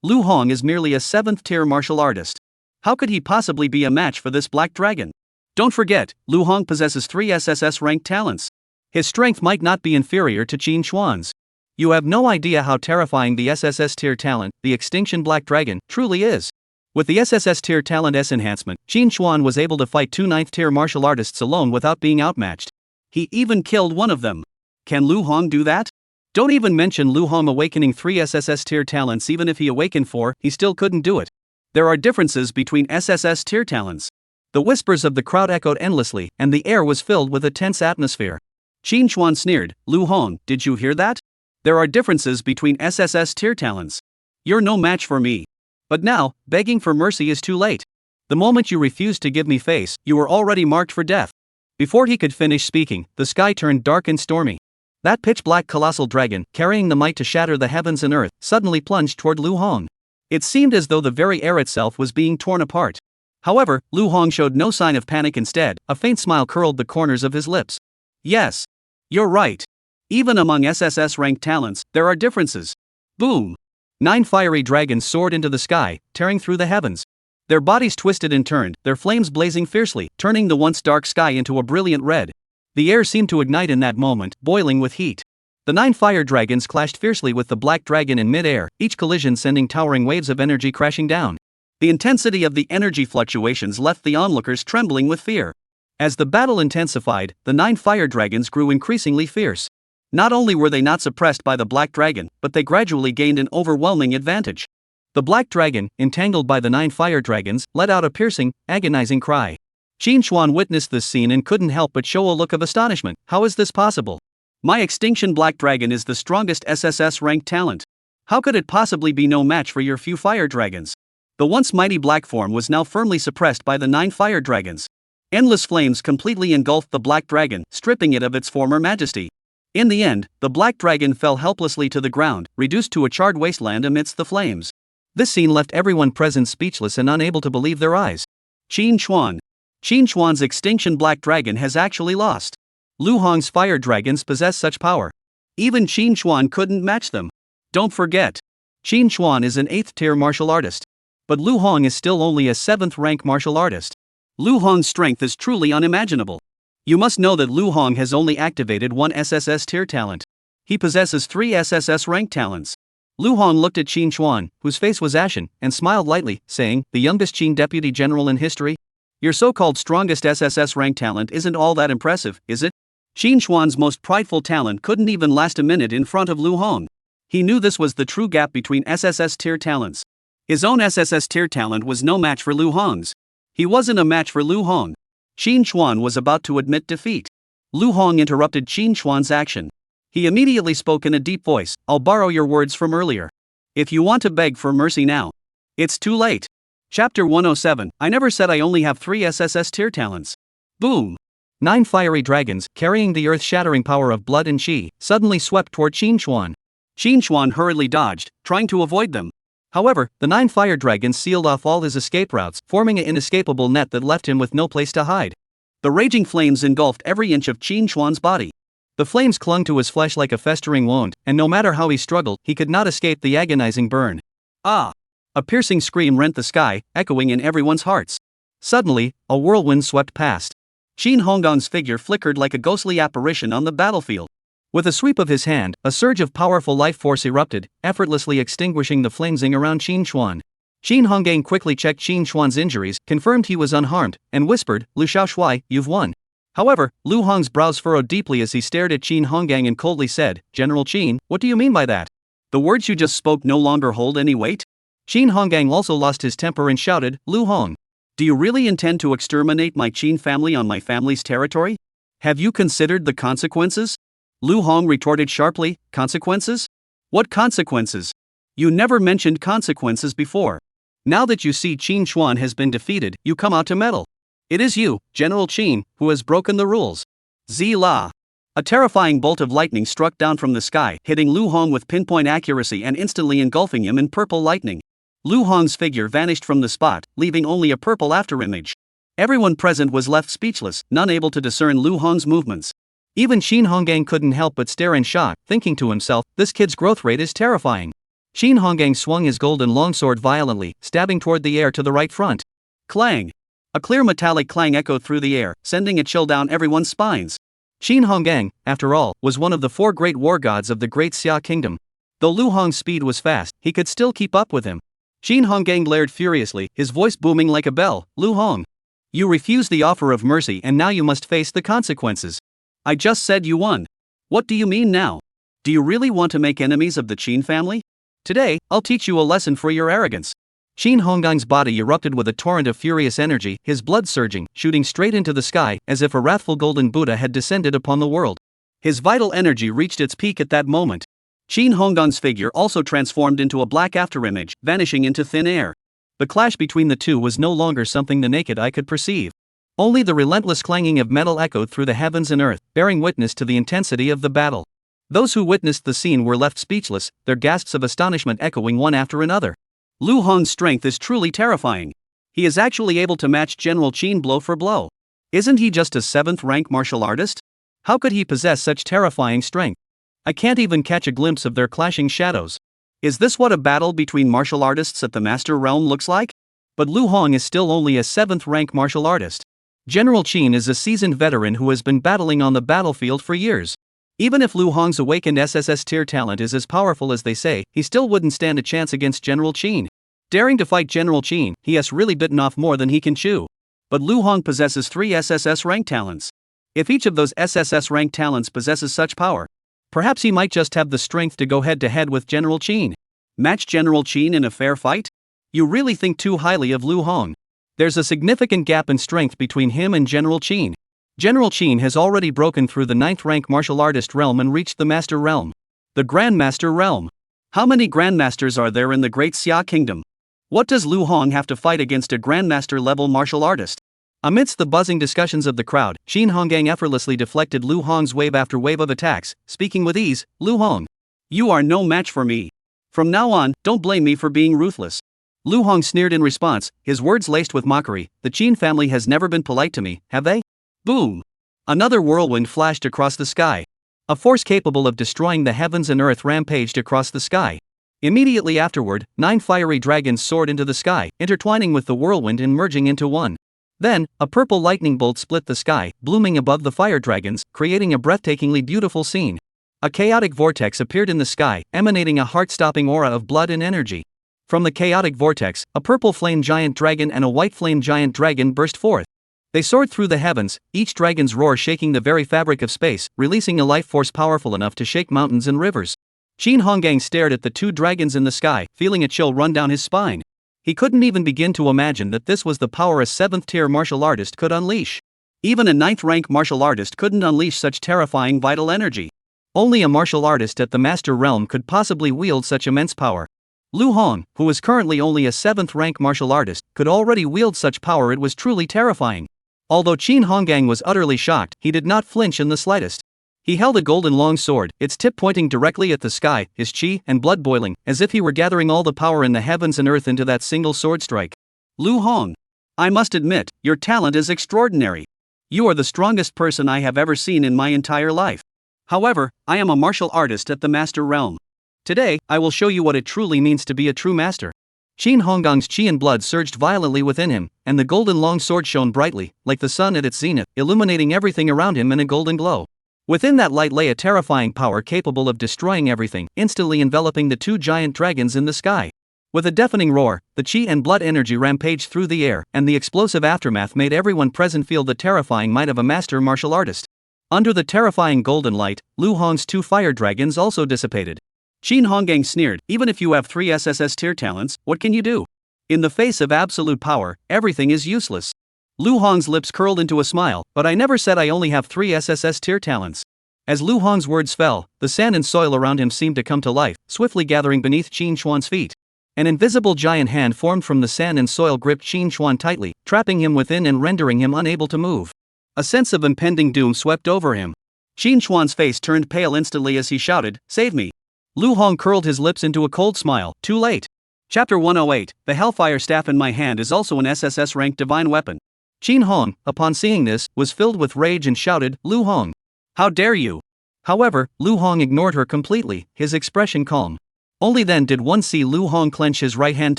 Lu Hong is merely a 7th-tier martial artist. How could he possibly be a match for this black dragon? Don't forget, Lu Hong possesses 3 SSS-ranked talents. His strength might not be inferior to Qin Xuan's. You have no idea how terrifying the SSS tier talent, the Extinction Black Dragon, truly is. With the SSS tier talent S enhancement, Qin Xuan was able to fight 2 9th tier martial artists alone without being outmatched. He even killed one of them. Can Lu Hong do that? Don't even mention Lu Hong awakening 3 SSS tier talents. Even if he awakened 4, he still couldn't do it. There are differences between SSS tier talents. The whispers of the crowd echoed endlessly, and the air was filled with a tense atmosphere. Qin Xuan sneered, "Lu Hong, did you hear that? There are differences between SSS tier talents. You're no match for me. But now, begging for mercy is too late. The moment you refused to give me face, you were already marked for death." Before he could finish speaking, the sky turned dark and stormy. That pitch-black colossal dragon, carrying the might to shatter the heavens and earth, suddenly plunged toward Lu Hong. It seemed as though the very air itself was being torn apart. However, Lu Hong showed no sign of panic. Instead, a faint smile curled the corners of his lips. "Yes. You're right. Even among SSS-ranked talents, there are differences." Boom! 9 fiery dragons soared into the sky, tearing through the heavens. Their bodies twisted and turned, their flames blazing fiercely, turning the once dark sky into a brilliant red. The air seemed to ignite in that moment, boiling with heat. The 9 fire dragons clashed fiercely with the black dragon in mid-air, each collision sending towering waves of energy crashing down. The intensity of the energy fluctuations left the onlookers trembling with fear. As the battle intensified, the 9 fire dragons grew increasingly fierce. Not only were they not suppressed by the black dragon, but they gradually gained an overwhelming advantage. The black dragon, entangled by the 9 fire dragons, let out a piercing, agonizing cry. Qin Xuan witnessed this scene and couldn't help but show a look of astonishment. How is this possible? My Extinction Black Dragon is the strongest SSS-ranked talent. How could it possibly be no match for your few fire dragons? The once mighty black form was now firmly suppressed by the 9 fire dragons. Endless flames completely engulfed the black dragon, stripping it of its former majesty. In the end, the black dragon fell helplessly to the ground, reduced to a charred wasteland amidst the flames. This scene left everyone present speechless and unable to believe their eyes. Qin Xuan. Qin Xuan's Extinction Black Dragon has actually lost. Lu Hong's fire dragons possess such power. Even Qin Xuan couldn't match them. Don't forget, Qin Xuan is an 8th-tier martial artist. But Lu Hong is still only a 7th-rank martial artist. Lu Hong's strength is truly unimaginable. You must know that Lu Hong has only activated 1 SSS tier talent. He possesses 3 SSS rank talents. Lu Hong looked at Qin Xuan, whose face was ashen, and smiled lightly, saying, "The youngest Qin deputy general in history? Your so-called strongest SSS rank talent isn't all that impressive, is it?" Qin Xuan's most prideful talent couldn't even last a minute in front of Lu Hong. He knew this was the true gap between SSS tier talents. His own SSS tier talent was no match for Lu Hong's. He wasn't a match for Lu Hong. Qin Xuan was about to admit defeat. Lu Hong interrupted Qin Xuan's action. He immediately spoke in a deep voice, "I'll borrow your words from earlier. If you want to beg for mercy now, it's too late." Chapter 107, I never said I only have 3 SSS tier talents. Boom! 9 fiery dragons, carrying the earth-shattering power of blood and qi, suddenly swept toward Qin Xuan. Qin Xuan hurriedly dodged, trying to avoid them. However, the 9 fire dragons sealed off all his escape routes, forming an inescapable net that left him with no place to hide. The raging flames engulfed every inch of Qin Xuan's body. The flames clung to his flesh like a festering wound, and no matter how he struggled, he could not escape the agonizing burn. Ah! A piercing scream rent the sky, echoing in everyone's hearts. Suddenly, a whirlwind swept past. Qin Honggong's figure flickered like a ghostly apparition on the battlefield. With a sweep of his hand, a surge of powerful life force erupted, effortlessly extinguishing the flamesing around Qin Xuan. Qin Honggong quickly checked Qin Xuan's injuries, confirmed he was unharmed, and whispered, "Lu Shaoshui, you've won." However, Lu Hong's brows furrowed deeply as he stared at Qin Honggong and coldly said, "General Qin, what do you mean by that? The words you just spoke no longer hold any weight?" Qin Honggong also lost his temper and shouted, "Lu Hong, do you really intend to exterminate my Qin family on my family's territory? Have you considered the consequences?" Lu Hong retorted sharply, "Consequences? What consequences? You never mentioned consequences before. Now that you see Qin Xuan has been defeated, you come out to meddle. It is you, General Qin, who has broken the rules." Zila! A terrifying bolt of lightning struck down from the sky, hitting Lu Hong with pinpoint accuracy and instantly engulfing him in purple lightning. Lu Hong's figure vanished from the spot, leaving only a purple afterimage. Everyone present was left speechless, none able to discern Lu Hong's movements. Even Shin Honggang couldn't help but stare in shock, thinking to himself, this kid's growth rate is terrifying. Shin Honggang swung his golden longsword violently, stabbing toward the air to the right front. Clang! A clear metallic clang echoed through the air, sending a chill down everyone's spines. Shin Honggang, after all, was one of the 4 great war gods of the Great Xia Kingdom. Though Lu Hong's speed was fast, he could still keep up with him. Shin Honggang glared furiously, his voice booming like a bell. Lu Hong! You refused the offer of mercy and now you must face the consequences. I just said you won. What do you mean now? Do you really want to make enemies of the Qin family? Today, I'll teach you a lesson for your arrogance. Shin Honggang's body erupted with a torrent of furious energy, his blood surging, shooting straight into the sky, as if a wrathful golden Buddha had descended upon the world. His vital energy reached its peak at that moment. Shin Honggang's figure also transformed into a black afterimage, vanishing into thin air. The clash between the two was no longer something the naked eye could perceive. Only the relentless clanging of metal echoed through the heavens and earth, bearing witness to the intensity of the battle. Those who witnessed the scene were left speechless, their gasps of astonishment echoing one after another. Lu Hong's strength is truly terrifying. He is actually able to match General Qin blow for blow. Isn't he just a 7th-rank martial artist? How could he possess such terrifying strength? I can't even catch a glimpse of their clashing shadows. Is this what a battle between martial artists at the Master Realm looks like? But Lu Hong is still only a 7th-rank martial artist. General Qin is a seasoned veteran who has been battling on the battlefield for years. Even if Lu Hong's awakened SSS tier talent is as powerful as they say, he still wouldn't stand a chance against General Qin. Daring to fight General Qin, he has really bitten off more than he can chew. But Lu Hong possesses 3 SSS rank talents. If each of those SSS rank talents possesses such power, perhaps he might just have the strength to go head to head with General Qin. Match General Qin in a fair fight? You really think too highly of Lu Hong. There's a significant gap in strength between him and General Qin. General Qin has already broken through the 9th-rank martial artist realm and reached the Master Realm. The Grandmaster Realm. How many Grandmasters are there in the Great Xia Kingdom? What does Lu Hong have to fight against a Grandmaster-level martial artist? Amidst the buzzing discussions of the crowd, Shin Honggang effortlessly deflected Lu Hong's wave after wave of attacks, speaking with ease. Lu Hong, you are no match for me. From now on, don't blame me for being ruthless. Lu Hong sneered in response, his words laced with mockery. The Qin family has never been polite to me, have they? Boom! Another whirlwind flashed across the sky. A force capable of destroying the heavens and earth rampaged across the sky. Immediately afterward, 9 fiery dragons soared into the sky, intertwining with the whirlwind and merging into one. Then, a purple lightning bolt split the sky, blooming above the fire dragons, creating a breathtakingly beautiful scene. A chaotic vortex appeared in the sky, emanating a heart-stopping aura of blood and energy. From the chaotic vortex, a purple flame giant dragon and a white flame giant dragon burst forth. They soared through the heavens, each dragon's roar shaking the very fabric of space, releasing a life force powerful enough to shake mountains and rivers. Shin Honggang stared at the 2 dragons in the sky, feeling a chill run down his spine. He couldn't even begin to imagine that this was the power a 7th-tier martial artist could unleash. Even a 9th-rank martial artist couldn't unleash such terrifying vital energy. Only a martial artist at the Master Realm could possibly wield such immense power. Lu Hong, who was currently only a 7th-rank martial artist, could already wield such power. It was truly terrifying. Although Shin Honggang was utterly shocked, he did not flinch in the slightest. He held a golden long sword, its tip pointing directly at the sky, his chi and blood boiling, as if he were gathering all the power in the heavens and earth into that single sword strike. Lu Hong, I must admit, your talent is extraordinary. You are the strongest person I have ever seen in my entire life. However, I am a martial artist at the Master Realm. Today, I will show you what it truly means to be a true master. Shin Honggang's chi and blood surged violently within him, and the golden long sword shone brightly, like the sun at its zenith, illuminating everything around him in a golden glow. Within that light lay a terrifying power capable of destroying everything, instantly enveloping the 2 giant dragons in the sky. With a deafening roar, the chi and blood energy rampaged through the air, and the explosive aftermath made everyone present feel the terrifying might of a master martial artist. Under the terrifying golden light, Lu Hong's 2 fire dragons also dissipated. Shin Honggang sneered, even if you have 3 SSS tier talents, what can you do? In the face of absolute power, everything is useless. Lu Hong's lips curled into a smile, but I never said I only have 3 SSS tier talents. As Lu Hong's words fell, the sand and soil around him seemed to come to life, swiftly gathering beneath Qin Xuan's feet. An invisible giant hand formed from the sand and soil gripped Qin Xuan tightly, trapping him within and rendering him unable to move. A sense of impending doom swept over him. Qin Xuan's face turned pale instantly as he shouted, "Save me!" Lu Hong curled his lips into a cold smile. Too late. Chapter 108, The Hellfire Staff in my hand is also an SSS-ranked divine weapon. Qin Hong, upon seeing this, was filled with rage and shouted, "Lu Hong! How dare you!" However, Lu Hong ignored her completely, his expression calm. Only then did one see Lu Hong clench his right hand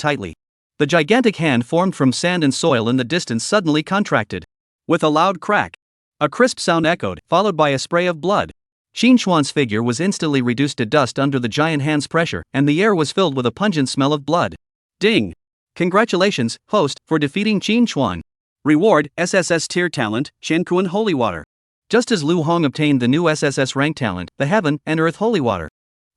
tightly. The gigantic hand formed from sand and soil in the distance suddenly contracted. With a loud crack, a crisp sound echoed, followed by a spray of blood. Qin Xuan's figure was instantly reduced to dust under the giant hand's pressure, and the air was filled with a pungent smell of blood. Ding! Congratulations, host, for defeating Qin Xuan. Reward, SSS tier talent, Shenkuan Holy Water. Just as Lu Hong obtained the new SSS rank talent, the Heaven and Earth Holy Water,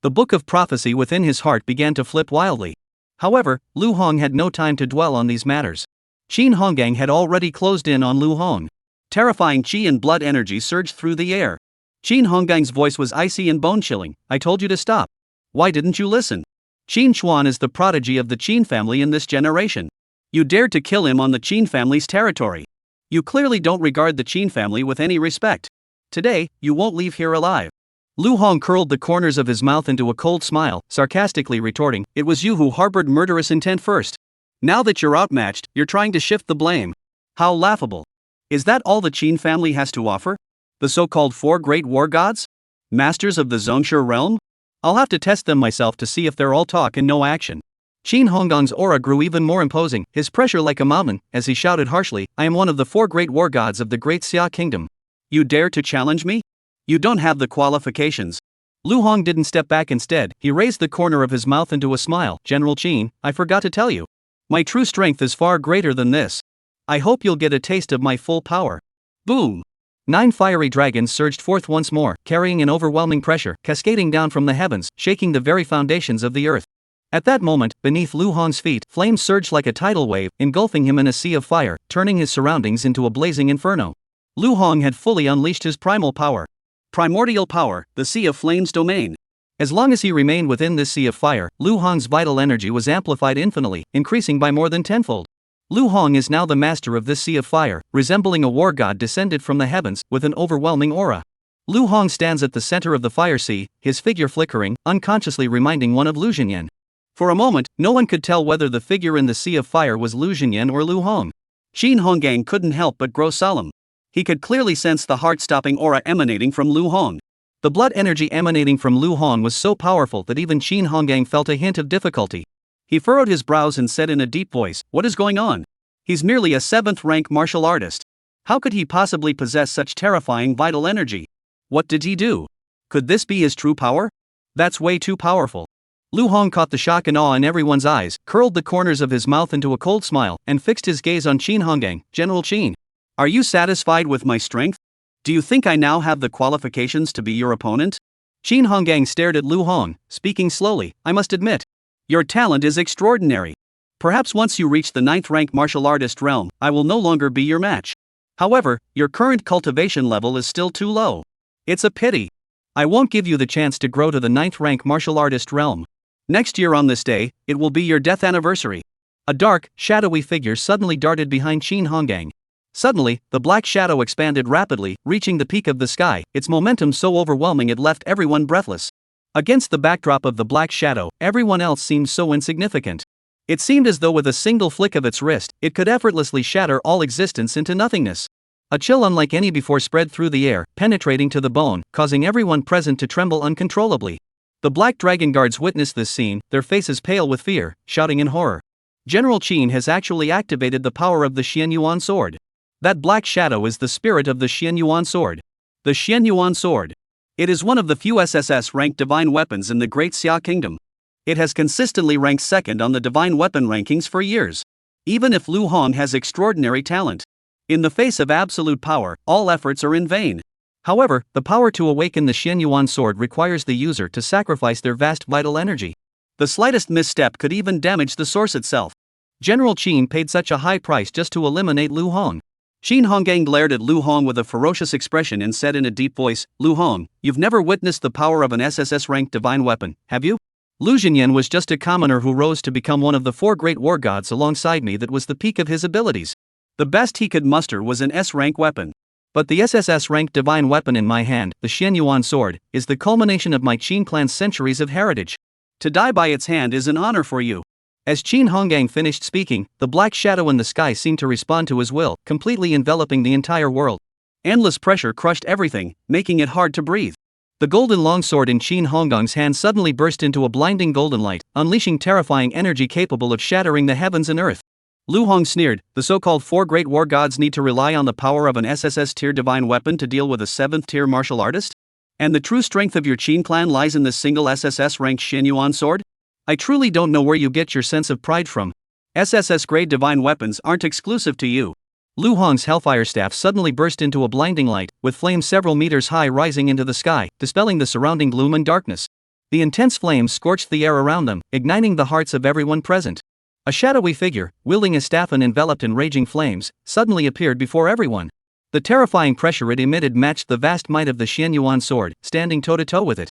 the book of prophecy within his heart began to flip wildly. However, Lu Hong had no time to dwell on these matters. Qin Honggang had already closed in on Lu Hong. Terrifying qi and blood energy surged through the air. Qin Honggang's voice was icy and bone-chilling. "I told you to stop. Why didn't you listen? Qin Xuan is the prodigy of the Qin family in this generation. You dared to kill him on the Qin family's territory. You clearly don't regard the Qin family with any respect. Today, you won't leave here alive." Lu Hong curled the corners of his mouth into a cold smile, sarcastically retorting, "It was you who harbored murderous intent first. Now that you're outmatched, you're trying to shift the blame. How laughable. Is that all the Qin family has to offer? The so-called four great war gods? Masters of the Zhongshe realm? I'll have to test them myself to see if they're all talk and no action." Qin Honggang's aura grew even more imposing, his pressure like a mountain, as he shouted harshly, "I am one of the four great war gods of the Great Xia Kingdom. You dare to challenge me? You don't have the qualifications." Lu Hong didn't step back. Instead, he raised the corner of his mouth into a smile. "General Qin, I forgot to tell you. My true strength is far greater than this. I hope you'll get a taste of my full power." Boom! 9 fiery dragons surged forth once more, carrying an overwhelming pressure, cascading down from the heavens, shaking the very foundations of the earth. At that moment, beneath Lu Hong's feet, flames surged like a tidal wave, engulfing him in a sea of fire, turning his surroundings into a blazing inferno. Lu Hong had fully unleashed his primal power. Primordial power, the Sea of Flames domain. As long as he remained within this sea of fire, Lu Hong's vital energy was amplified infinitely, increasing by more than tenfold. Lu Hong is now the master of this sea of fire, resembling a war god descended from the heavens, with an overwhelming aura. Lu Hong stands at the center of the fire sea, his figure flickering, unconsciously reminding one of Lu Xinyan. For a moment, no one could tell whether the figure in the sea of fire was Lu Xinyan or Lu Hong. Qin Honggang couldn't help but grow solemn. He could clearly sense the heart-stopping aura emanating from Lu Hong. The blood energy emanating from Lu Hong was so powerful that even Qin Honggang felt a hint of difficulty. He furrowed his brows and said in a deep voice, "What is going on? He's merely a 7th-rank martial artist. How could he possibly possess such terrifying vital energy? What did he do? Could this be his true power? That's way too powerful." Lu Hong caught the shock and awe in everyone's eyes, curled the corners of his mouth into a cold smile, and fixed his gaze on Qin Honggang. "General Qin, are you satisfied with my strength? Do you think I now have the qualifications to be your opponent?" Qin Honggang stared at Lu Hong, speaking slowly, "I must admit, your talent is extraordinary. Perhaps once you reach the 9th-rank martial artist realm, I will no longer be your match. However, your current cultivation level is still too low. It's a pity. I won't give you the chance to grow to the 9th-rank martial artist realm. Next year on this day, it will be your death anniversary." A dark, shadowy figure suddenly darted behind Qin Honggang. Suddenly, the black shadow expanded rapidly, reaching the peak of the sky, its momentum so overwhelming it left everyone breathless. Against the backdrop of the black shadow, everyone else seemed so insignificant. It seemed as though with a single flick of its wrist, it could effortlessly shatter all existence into nothingness. A chill unlike any before spread through the air, penetrating to the bone, causing everyone present to tremble uncontrollably. The black dragon guards witnessed this scene, their faces pale with fear, shouting in horror. General Qin has actually activated the power of the Xian Yuan sword. That black shadow is the spirit of the Xian Yuan sword. The Xian Yuan sword. It is one of the few SSS-ranked divine weapons in the Great Xia Kingdom. It has consistently ranked second on the divine weapon rankings for years. Even if Lu Hong has extraordinary talent, in the face of absolute power, all efforts are in vain. However, the power to awaken the Xian Yuan sword requires the user to sacrifice their vast vital energy. The slightest misstep could even damage the source itself. General Qin paid such a high price just to eliminate Lu Hong. Qin Honggang glared at Lu Hong with a ferocious expression and said in a deep voice, "Lu Hong, you've never witnessed the power of an SSS-ranked divine weapon, have you? Lu Xinyan was just a commoner who rose to become one of the four great war gods alongside me. That was the peak of his abilities. The best he could muster was an S-rank weapon. But the SSS-ranked divine weapon in my hand, the Xian Yuan sword, is the culmination of my Qin clan's centuries of heritage. To die by its hand is an honor for you. As Qin Hongang finished speaking, the black shadow in the sky seemed to respond to his will, completely enveloping the entire world. Endless pressure crushed everything, making it hard to breathe. The golden longsword in Qin Honggang's hand suddenly burst into a blinding golden light, unleashing terrifying energy capable of shattering the heavens and earth. Lu Hong sneered, the so-called four great war gods need to rely on the power of an SSS-tier divine weapon to deal with a 7th-tier martial artist? And the true strength of your Qin clan lies in this single SSS-ranked Xianyuan sword? I truly don't know where you get your sense of pride from. SSS-grade divine weapons aren't exclusive to you. Lu Hong's hellfire staff suddenly burst into a blinding light, with flames several meters high rising into the sky, dispelling the surrounding gloom and darkness. The intense flames scorched the air around them, igniting the hearts of everyone present. A shadowy figure, wielding a staff and enveloped in raging flames, suddenly appeared before everyone. The terrifying pressure it emitted matched the vast might of the Xianyuan sword, standing toe-to-toe with it.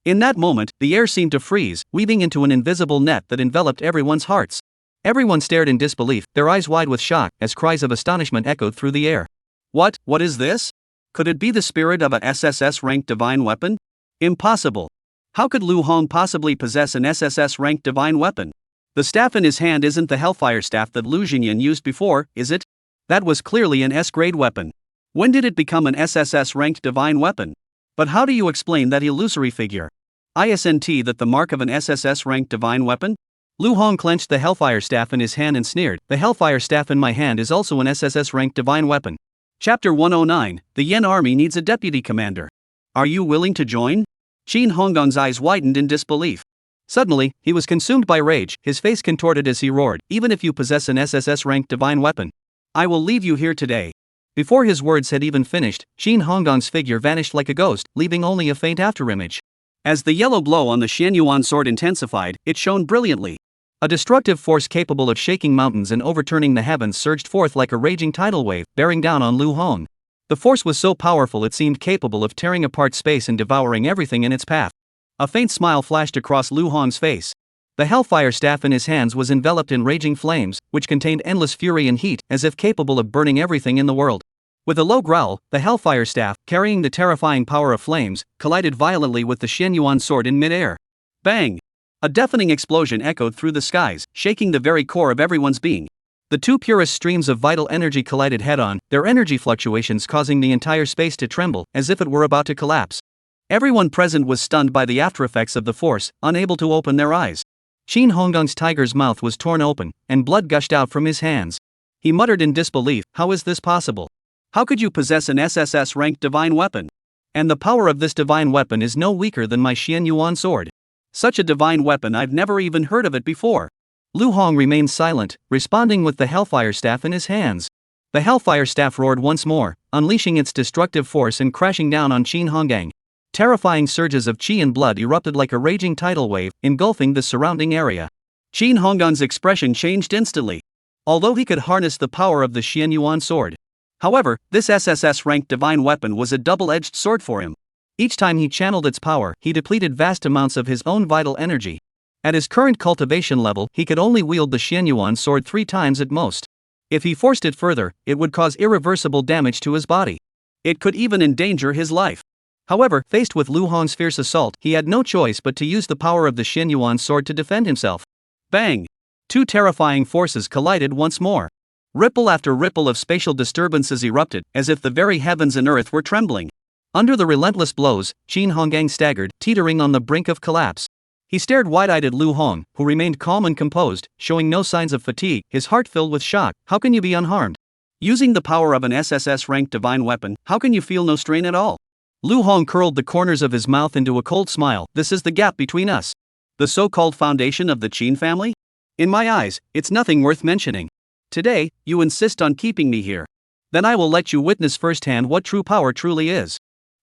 In that moment, the air seemed to freeze, weaving into an invisible net that enveloped everyone's hearts. Everyone stared in disbelief, their eyes wide with shock, as cries of astonishment echoed through the air. What is this? Could it be the spirit of a SSS-ranked divine weapon? Impossible. How could Lu Hong possibly possess an SSS-ranked divine weapon? The staff in his hand isn't the hellfire staff that Lu Jingyan used before, is it? That was clearly an S-grade weapon. When did it become an SSS-ranked divine weapon? But how do you explain that illusory figure? Isn't that the mark of an SSS-ranked divine weapon? Lu Hong clenched the hellfire staff in his hand and sneered, the hellfire staff in my hand is also an SSS-ranked divine weapon. Chapter 109, The Yen Army needs a deputy commander. Are you willing to join? Qin Honggang's eyes widened in disbelief. Suddenly, he was consumed by rage, his face contorted as he roared, even if you possess an SSS-ranked divine weapon, I will leave you here today. Before his words had even finished, Qin Honggang's figure vanished like a ghost, leaving only a faint afterimage. As the yellow glow on the Xianyuan sword intensified, it shone brilliantly. A destructive force capable of shaking mountains and overturning the heavens surged forth like a raging tidal wave, bearing down on Lu Hong. The force was so powerful it seemed capable of tearing apart space and devouring everything in its path. A faint smile flashed across Lu Hong's face. The hellfire staff in his hands was enveloped in raging flames, which contained endless fury and heat, as if capable of burning everything in the world. With a low growl, the hellfire staff, carrying the terrifying power of flames, collided violently with the Xianyuan sword in midair. Bang! A deafening explosion echoed through the skies, shaking the very core of everyone's being. The two purest streams of vital energy collided head-on, their energy fluctuations causing the entire space to tremble, as if it were about to collapse. Everyone present was stunned by the aftereffects of the force, unable to open their eyes. Qin Honggang's tiger's mouth was torn open, and blood gushed out from his hands. He muttered in disbelief, how is this possible? How could you possess an SSS-ranked divine weapon? And the power of this divine weapon is no weaker than my Xianyuan sword. Such a divine weapon, I've never even heard of it before. Lu Hong remained silent, responding with the hellfire staff in his hands. The hellfire staff roared once more, unleashing its destructive force and crashing down on Qin Honggang. Terrifying surges of qi and blood erupted like a raging tidal wave, engulfing the surrounding area. Qin Honggang's expression changed instantly. Although he could harness the power of the Xianyuan sword. However, this SSS-ranked divine weapon was a double-edged sword for him. Each time he channeled its power, he depleted vast amounts of his own vital energy. At his current cultivation level, he could only wield the Xianyuan sword 3 times at most. If he forced it further, it would cause irreversible damage to his body. It could even endanger his life. However, faced with Lu Hong's fierce assault, he had no choice but to use the power of the Xianyuan sword to defend himself. Bang! 2 terrifying forces collided once more. Ripple after ripple of spatial disturbances erupted, as if the very heavens and earth were trembling. Under the relentless blows, Qin Honggang staggered, teetering on the brink of collapse. He stared wide-eyed at Lu Hong, who remained calm and composed, showing no signs of fatigue, his heart filled with shock. How can you be unharmed? Using the power of an SSS-ranked divine weapon, how can you feel no strain at all? Lu Hong curled the corners of his mouth into a cold smile. This is the gap between us. The so-called foundation of the Qin family? In my eyes, it's nothing worth mentioning. Today, you insist on keeping me here. Then I will let you witness firsthand what true power truly is.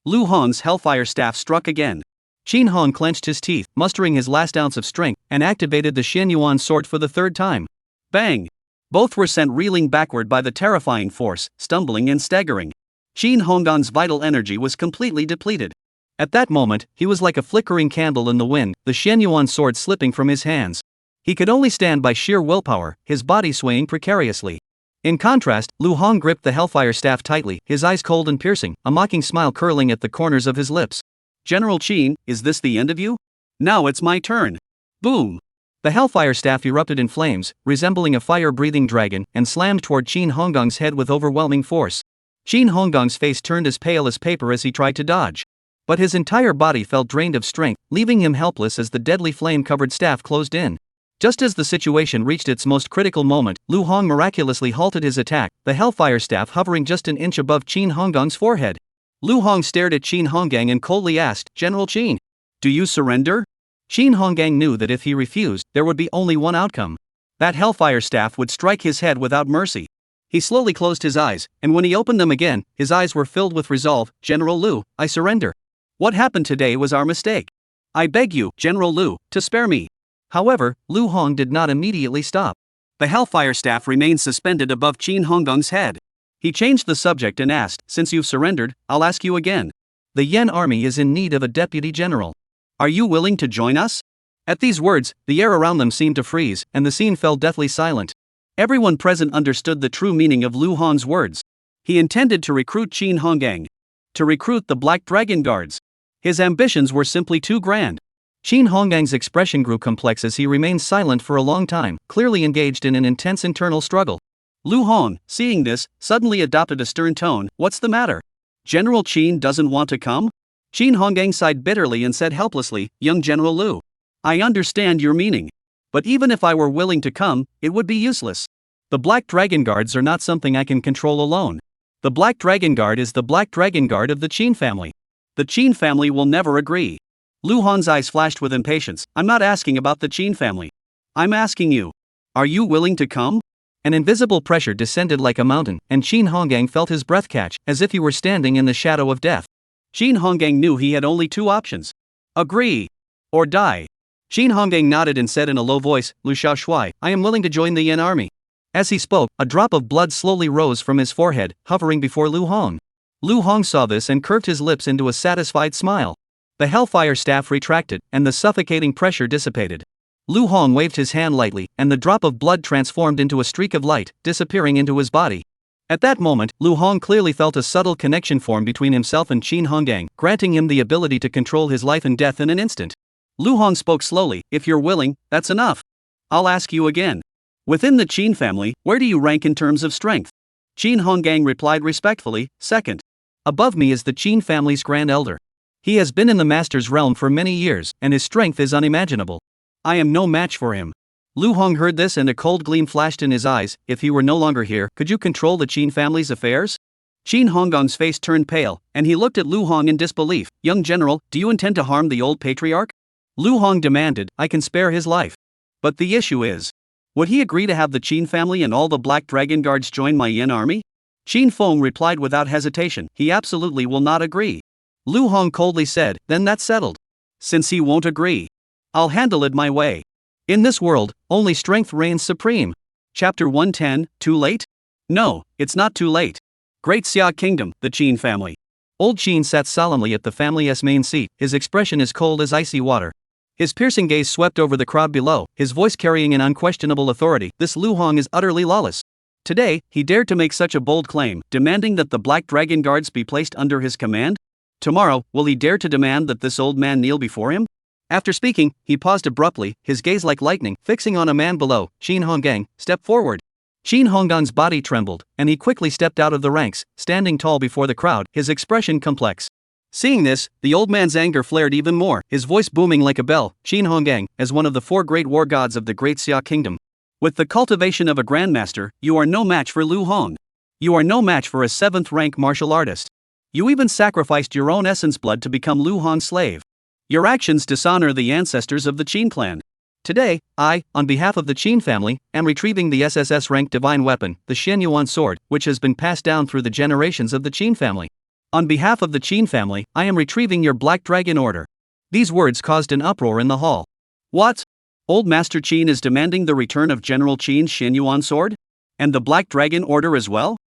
Lu Hong's hellfire staff struck again. Qin Hong clenched his teeth, mustering his last ounce of strength, and activated the Xianyuan sword for the 3rd time. Bang! Both were sent reeling backward by the terrifying force, stumbling and staggering. Qin Honggang's vital energy was completely depleted. At that moment, he was like a flickering candle in the wind, the Xianyuan sword slipping from his hands. He could only stand by sheer willpower, his body swaying precariously. In contrast, Lu Hong gripped the hellfire staff tightly, his eyes cold and piercing, a mocking smile curling at the corners of his lips. General Qin, is this the end of you? Now it's my turn. Boom! The Hellfire Staff erupted in flames, resembling a fire-breathing dragon, and slammed toward Qin Honggong's head with overwhelming force. Qin Honggong's face turned as pale as paper as he tried to dodge. But his entire body felt drained of strength, leaving him helpless as the deadly flame-covered staff closed in. Just as the situation reached its most critical moment, Lu Hong miraculously halted his attack, the Hellfire Staff hovering just an inch above Qin Honggong's forehead. Lu Hong stared at Qin Honggang and coldly asked, "General Qin, do you surrender?" Qin Honggang knew that if he refused, there would be only one outcome. That Hellfire Staff would strike his head without mercy. He slowly closed his eyes, and when he opened them again, his eyes were filled with resolve. "General Lu, I surrender. What happened today was our mistake. I beg you, General Lu, to spare me." However, Lu Hong did not immediately stop. The Hellfire Staff remained suspended above Qin Honggong's head. He changed the subject and asked, "Since you've surrendered, I'll ask you again. The Yan army is in need of a deputy general. Are you willing to join us?" At these words, the air around them seemed to freeze, and the scene fell deathly silent. Everyone present understood the true meaning of Lu Hong's words. He intended to recruit Qin Honggang. To recruit the Black Dragon Guards. His ambitions were simply too grand. Qin Honggang's expression grew complex as he remained silent for a long time, clearly engaged in an intense internal struggle. Lu Hong, seeing this, suddenly adopted a stern tone. "What's the matter? General Qin doesn't want to come?" Qin Honggang sighed bitterly and said helplessly, "Young General Lu, I understand your meaning. But even if I were willing to come, it would be useless. The Black Dragon Guards are not something I can control alone. The Black Dragon Guard is the Black Dragon Guard of the Qin family. The Qin family will never agree." Lu Hong's eyes flashed with impatience. "I'm not asking about the Qin family. I'm asking you. Are you willing to come?" An invisible pressure descended like a mountain, and Qin Honggang felt his breath catch, as if he were standing in the shadow of death. Qin Honggang knew he had only two options. Agree. Or die. Qin Honggang nodded and said in a low voice, "Lu Shaoshui, I am willing to join the Yan army." As he spoke, a drop of blood slowly rose from his forehead, hovering before Lu Hong. Lu Hong saw this and curved his lips into a satisfied smile. The Hellfire Staff retracted, and the suffocating pressure dissipated. Lu Hong waved his hand lightly, and the drop of blood transformed into a streak of light, disappearing into his body. At that moment, Lu Hong clearly felt a subtle connection form between himself and Qin Honggang, granting him the ability to control his life and death in an instant. Lu Hong spoke slowly, "If you're willing, that's enough. I'll ask you again. Within the Qin family, where do you rank in terms of strength?" Qin Honggang replied respectfully, "Second. Above me is the Qin family's Grand Elder. He has been in the Master's realm for many years, and his strength is unimaginable. I am no match for him." Lu Hong heard this and a cold gleam flashed in his eyes. "If he were no longer here, could you control the Qin family's affairs?" Qin Honggong's face turned pale, and he looked at Lu Hong in disbelief. "Young general, do you intend to harm the old patriarch?" Lu Hong demanded. "I can spare his life. But the issue is, would he agree to have the Qin family and all the Black Dragon Guards join my Yin army?" Qin Feng replied without hesitation. "He absolutely will not agree." Lu Hong coldly said, "Then that's settled. Since he won't agree, I'll handle it my way. In this world, only strength reigns supreme." Chapter 110, Too late? No, it's not too late. Great Xia Kingdom, the Qin family. Old Qin sat solemnly at the family's main seat, his expression as cold as icy water. His piercing gaze swept over the crowd below, his voice carrying an unquestionable authority. "This Lu Hong is utterly lawless. Today, he dared to make such a bold claim, demanding that the Black Dragon Guards be placed under his command? Tomorrow, will he dare to demand that this old man kneel before him?" After speaking, he paused abruptly, his gaze like lightning, fixing on a man below. "Qin Honggang, step forward." Qin Honggang's body trembled, and he quickly stepped out of the ranks, standing tall before the crowd, his expression complex. Seeing this, the old man's anger flared even more, his voice booming like a bell. "Qin Honggang, as one of the four great war gods of the Great Xia Kingdom, with the cultivation of a grandmaster, you are no match for Lu Hong. You are no match for a 7th-rank martial artist. You even sacrificed your own essence blood to become Lu Hong's slave. Your actions dishonor the ancestors of the Qin clan. Today, I, on behalf of the Qin family, am retrieving the SSS-rank divine weapon, the Shen Yuan sword, which has been passed down through the generations of the Qin family. On behalf of the Qin family, I am retrieving your Black Dragon Order." These words caused an uproar in the hall. "What? Old Master Qin is demanding the return of General Qin's Shen Yuan sword? And the Black Dragon Order as well?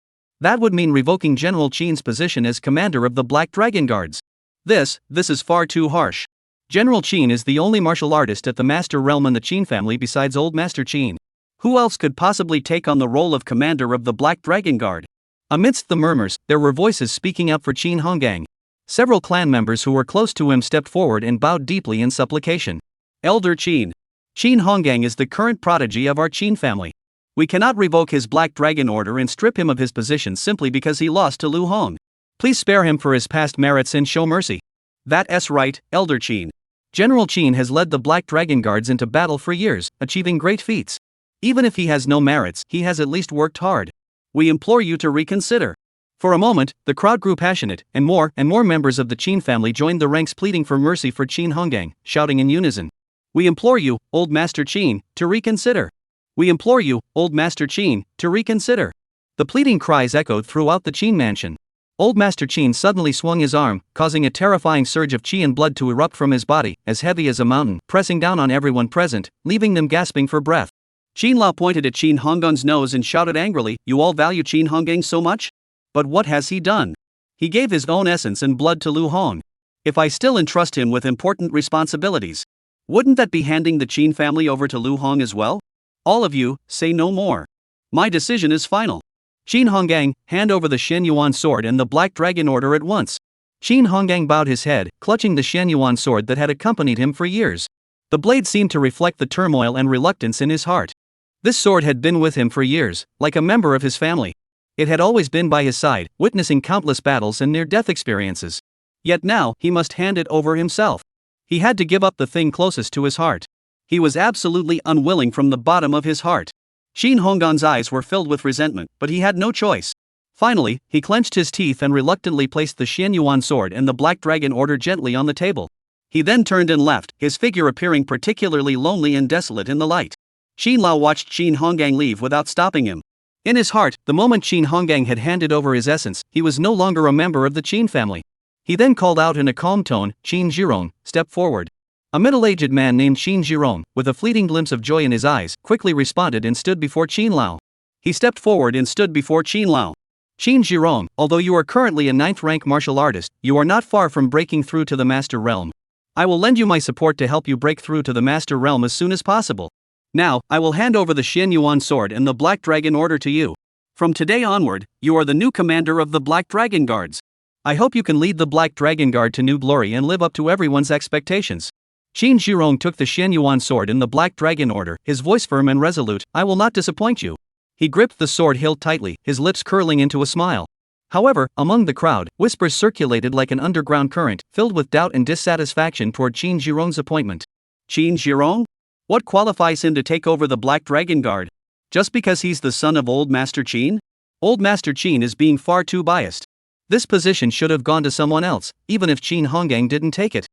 That would mean revoking General Qin's position as commander of the Black Dragon Guards. This is far too harsh. General Qin is the only martial artist at the Master Realm in the Qin family besides Old Master Qin. Who else could possibly take on the role of commander of the Black Dragon Guard?" Amidst the murmurs, there were voices speaking up for Qin Honggang. Several clan members who were close to him stepped forward and bowed deeply in supplication. "Elder Qin. Qin Honggang is the current prodigy of our Qin family. We cannot revoke his Black Dragon order and strip him of his position simply because he lost to Lu Hong. Please spare him for his past merits and show mercy. That's right, Elder Qin. General Qin has led the Black Dragon Guards into battle for years, achieving great feats. Even if he has no merits, he has at least worked hard. We implore you to reconsider. For a moment, the crowd grew passionate, and more members of the Qin family joined the ranks pleading for mercy for Qin Honggang, shouting in unison. We implore you, Old Master Qin, to reconsider. We implore you, Old Master Qin, to reconsider. The pleading cries echoed throughout the Qin mansion. Old Master Qin suddenly swung his arm, causing a terrifying surge of qi and blood to erupt from his body, as heavy as a mountain, pressing down on everyone present, leaving them gasping for breath. Qin Lao pointed at Qin Honggang's nose and shouted angrily, "You all value Qin Honggang so much? But what has he done? He gave his own essence and blood to Lu Hong. If I still entrust him with important responsibilities, wouldn't that be handing the Qin family over to Lu Hong as well? All of you, say no more. My decision is final. Qin Honggang, hand over the Shen Yuan sword and the Black Dragon Order at once." Qin Honggang bowed his head, clutching the Shen Yuan sword that had accompanied him for years. The blade seemed to reflect the turmoil and reluctance in his heart. This sword had been with him for years, like a member of his family. It had always been by his side, witnessing countless battles and near-death experiences. Yet now, he must hand it over himself. He had to give up the thing closest to his heart. He was absolutely unwilling from the bottom of his heart. Qin Honggang's eyes were filled with resentment, but he had no choice. Finally, he clenched his teeth and reluctantly placed the Shen Yuan sword and the Black Dragon Order gently on the table. He then turned and left, his figure appearing particularly lonely and desolate in the light. Qin Lao watched Qin Honggang leave without stopping him. In his heart, the moment Qin Honggang had handed over his essence, he was no longer a member of the Qin family. He then called out in a calm tone, "Qin Zhirong, step forward." A middle-aged man named Qin Zhirong, with a fleeting glimpse of joy in his eyes, quickly responded and stood before Qin Lao. He stepped forward and stood before Qin Lao. "Qin Zhirong, although you are currently a 9th-rank martial artist, you are not far from breaking through to the Master Realm. I will lend you my support to help you break through to the Master Realm as soon as possible. Now, I will hand over the Shen Yuan sword and the Black Dragon Order to you. From today onward, you are the new commander of the Black Dragon Guards. I hope you can lead the Black Dragon Guard to new glory and live up to everyone's expectations." Qin Zhirong took the Shen Yuan sword and the Black Dragon Order, his voice firm and resolute. "I will not disappoint you." He gripped the sword hilt tightly, his lips curling into a smile. However, among the crowd, whispers circulated like an underground current, filled with doubt and dissatisfaction toward Qin Zhirong's appointment. Qin Zhirong? What qualifies him to take over the Black Dragon Guard? Just because he's the son of Old Master Qin? Old Master Qin is being far too biased. This position should have gone to someone else, even if Qin Honggang didn't take it.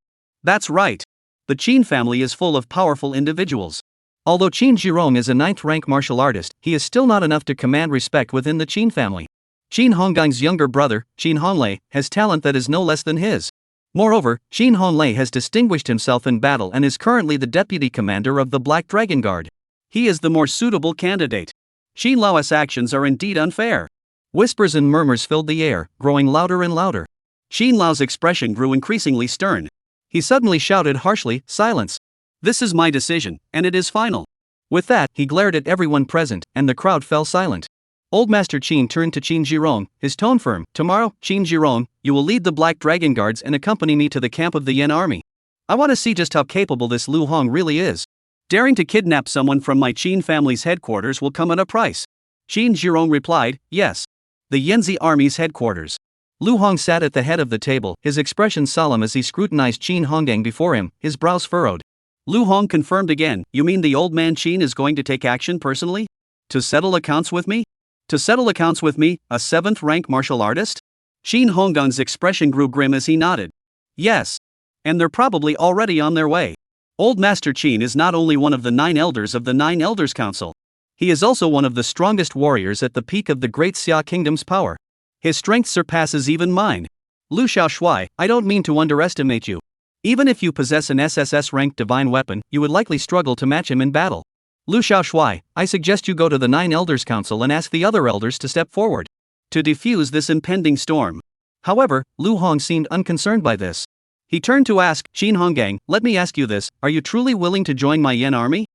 That's right. The Qin family is full of powerful individuals. Although Qin Zhirong is a 9th-rank martial artist, he is still not enough to command respect within the Qin family. Qin Honggang's younger brother, Qin Honglei, has talent that is no less than his. Moreover, Qin Honglei has distinguished himself in battle and is currently the deputy commander of the Black Dragon Guard. He is the more suitable candidate. Qin Lao's actions are indeed unfair. Whispers and murmurs filled the air, growing louder and louder. Qin Lao's expression grew increasingly stern. He suddenly shouted harshly, "Silence! This is my decision, and it is final." With that, he glared at everyone present, and the crowd fell silent. Old Master Qin turned to Qin Zhirong, his tone firm. "Tomorrow, Qin Zhirong, you will lead the Black Dragon Guards and accompany me to the camp of the Yan army. I want to see just how capable this Lu Hong really is. Daring to kidnap someone from my Qin family's headquarters will come at a price." Qin Zhirong replied, "Yes. The Yanzi army's headquarters." Lu Hong sat at the head of the table, his expression solemn as he scrutinized Qin Honggang before him, his brows furrowed. Lu Hong confirmed again, "You mean the old man Qin is going to take action personally? To settle accounts with me? To settle accounts with me, a 7th-rank martial artist?" Qin Honggang's expression grew grim as he nodded. "Yes. And they're probably already on their way. Old Master Qin is not only one of the 9 elders of the 9 Elders Council. He is also one of the strongest warriors at the peak of the Great Xia Kingdom's power. His strength surpasses even mine. Lu Xiaoshui, I don't mean to underestimate you. Even if you possess an SSS-ranked divine weapon, you would likely struggle to match him in battle. Lu Xiaoshui, I suggest you go to the 9 Elders Council and ask the other elders to step forward to defuse this impending storm." However, Lu Hong seemed unconcerned by this. He turned to ask, "Qin Honggang, let me ask you this, are you truly willing to join my Yan army?"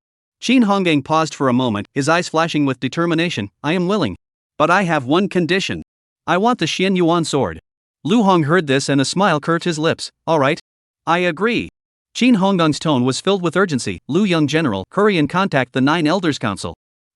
Qin Honggang paused for a moment, his eyes flashing with determination. "I am willing. But I have one condition. I want the Shen Yuan sword." Lu Hong heard this and a smile curved his lips. "All right. I agree. Qin Honggong's tone was filled with urgency. Lu Young General, hurry and contact the 9 Elders Council.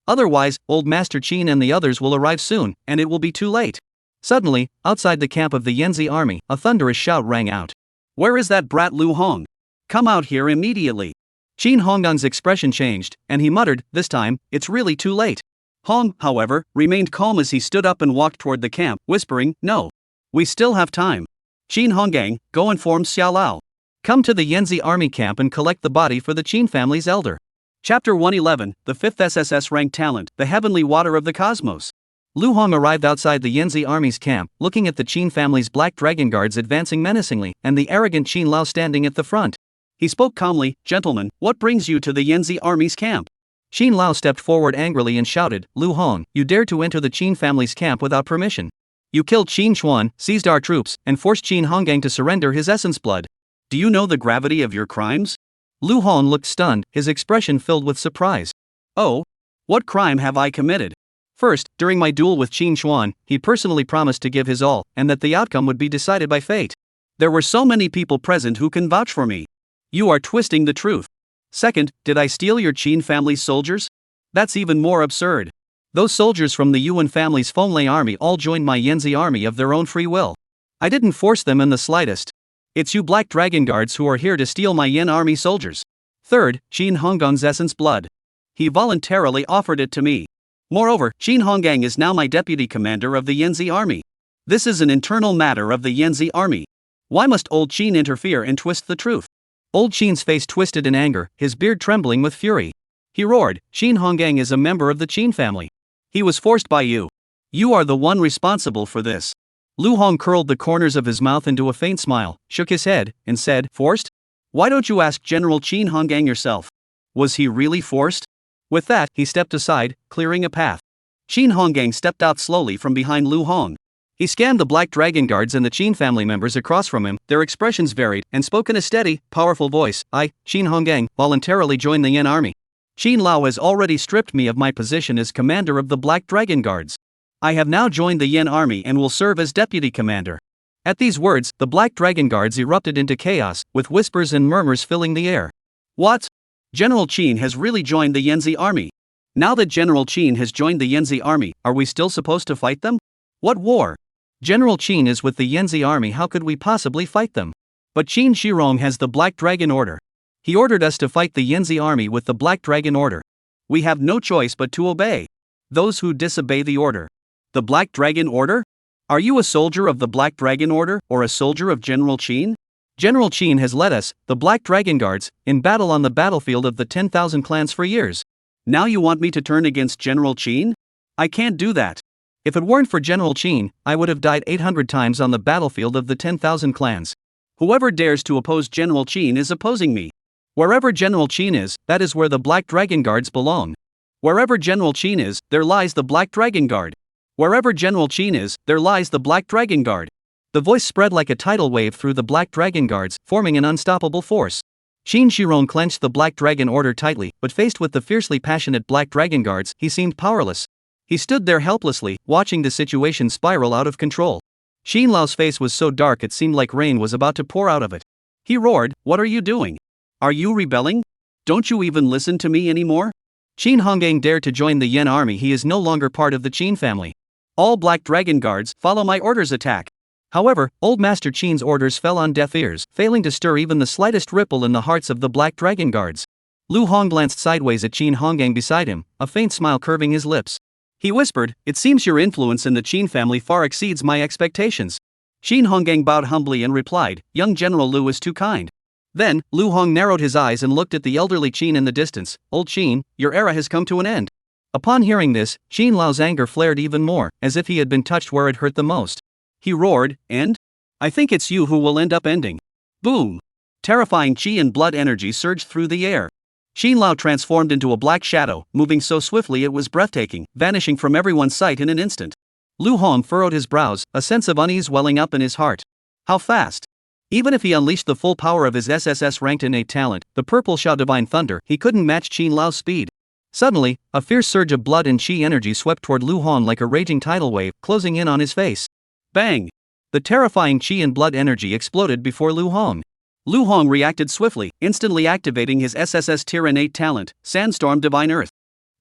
Otherwise, Old Master Qin and the others will arrive soon, and it will be too late. Suddenly, outside the camp of the Yanzi army, a thunderous shout rang out. Where is that brat Lu Hong? Come out here immediately. Qin Honggong's expression changed, and he muttered, this time, it's really too late. Hong, however, remained calm as he stood up and walked toward the camp, whispering, no. We still have time. Qin Honggang, go inform Xiao Lao. Come to the Yanzi army camp and collect the body for the Qin family's elder. Chapter 111, the 5th SSS ranked talent, the heavenly water of the cosmos. Lu Hong arrived outside the Yanzi army's camp, looking at the Qin family's black dragon guards advancing menacingly, and the arrogant Qin Lao standing at the front. He spoke calmly, gentlemen, what brings you to the Yanzi army's camp? Qin Lao stepped forward angrily and shouted, Lu Hong, you dared to enter the Qin family's camp without permission. You killed Qin Xuan, seized our troops, and forced Qin Honggang to surrender his essence blood. Do you know the gravity of your crimes? Lu Hong looked stunned, his expression filled with surprise. Oh? What crime have I committed? First, during my duel with Qin Xuan, he personally promised to give his all, and that the outcome would be decided by fate. There were so many people present who can vouch for me. You are twisting the truth. Second, did I steal your Qin family's soldiers? That's even more absurd. Those soldiers from the Yuan family's Fenglai army all joined my Yanzi army of their own free will. I didn't force them in the slightest. It's you black dragon guards who are here to steal my Yan army soldiers. Third, Qin Honggong's essence blood. He voluntarily offered it to me. Moreover, Qin Honggang is now my deputy commander of the Yanzi army. This is an internal matter of the Yanzi army. Why must old Qin interfere and twist the truth? Old Qin's face twisted in anger, his beard trembling with fury. He roared, Qin Honggang is a member of the Qin family. He was forced by you. You are the one responsible for this. Lu Hong curled the corners of his mouth into a faint smile, shook his head, and said, forced? Why don't you ask General Qin Honggang yourself? Was he really forced? With that, he stepped aside, clearing a path. Qin Honggang stepped out slowly from behind Lu Hong. He scanned the black dragon guards and the Qin family members across from him, their expressions varied, and spoke in a steady, powerful voice, I, Qin Honggang, voluntarily joined the Yan army. Qin Lao has already stripped me of my position as commander of the black dragon guards. I have now joined the Yan army and will serve as deputy commander. At these words, the black dragon guards erupted into chaos, with whispers and murmurs filling the air. What? General Qin has really joined the Yanzi army. Now that General Qin has joined the Yanzi army, are we still supposed to fight them? What war? General Qin is with the Yanzi army, how could we possibly fight them? But Qin Shirong has the Black Dragon Order. He ordered us to fight the Yanzi army with the Black Dragon Order. We have no choice but to obey. Those who disobey the order. The Black Dragon Order? Are you a soldier of the Black Dragon Order, or a soldier of General Qin? General Qin has led us, the Black Dragon Guards, in battle on the battlefield of the 10,000 clans for years. Now you want me to turn against General Qin? I can't do that. If it weren't for General Qin, I would have died 800 times on the battlefield of the 10,000 clans. Whoever dares to oppose General Qin is opposing me. Wherever General Qin is, that is where the Black Dragon Guards belong. Wherever General Qin is, there lies the Black Dragon Guard. Wherever General Qin is, there lies the Black Dragon Guard. The voice spread like a tidal wave through the Black Dragon Guards, forming an unstoppable force. Qin Shirong clenched the Black Dragon Order tightly, but faced with the fiercely passionate Black Dragon Guards, he seemed powerless. He stood there helplessly, watching the situation spiral out of control. Qin Lao's face was so dark it seemed like rain was about to pour out of it. He roared, "What are you doing? Are you rebelling? Don't you even listen to me anymore?" Qin Honggang dared to join the Yan army. He is no longer part of the Qin family. All Black Dragon Guards, follow my orders, attack. However, Old Master Qin's orders fell on deaf ears, failing to stir even the slightest ripple in the hearts of the Black Dragon Guards. Lu Hong glanced sideways at Qin Honggang beside him, a faint smile curving his lips. He whispered, "It seems your influence in the Qin family far exceeds my expectations." Qin Honggang bowed humbly and replied, "Young General Lu is too kind." Then, Lu Hong narrowed his eyes and looked at the elderly Qin in the distance. "Old Qin, your era has come to an end." Upon hearing this, Qin Lao's anger flared even more, as if he had been touched where it hurt the most. He roared, "End? I think it's you who will end up ending." Boom! Terrifying qi and blood energy surged through the air. Qin Lao transformed into a black shadow, moving so swiftly it was breathtaking, vanishing from everyone's sight in an instant. Lu Hong furrowed his brows, a sense of unease welling up in his heart. How fast? Even if he unleashed the full power of his SSS ranked innate talent, the purple Shao Divine Thunder, he couldn't match Qin Lao's speed. Suddenly, a fierce surge of blood and qi energy swept toward Lu Hong like a raging tidal wave, closing in on his face. Bang! The terrifying qi and blood energy exploded before Lu Hong. Lu Hong reacted swiftly, instantly activating his SSS Tier innate talent, Sandstorm Divine Earth.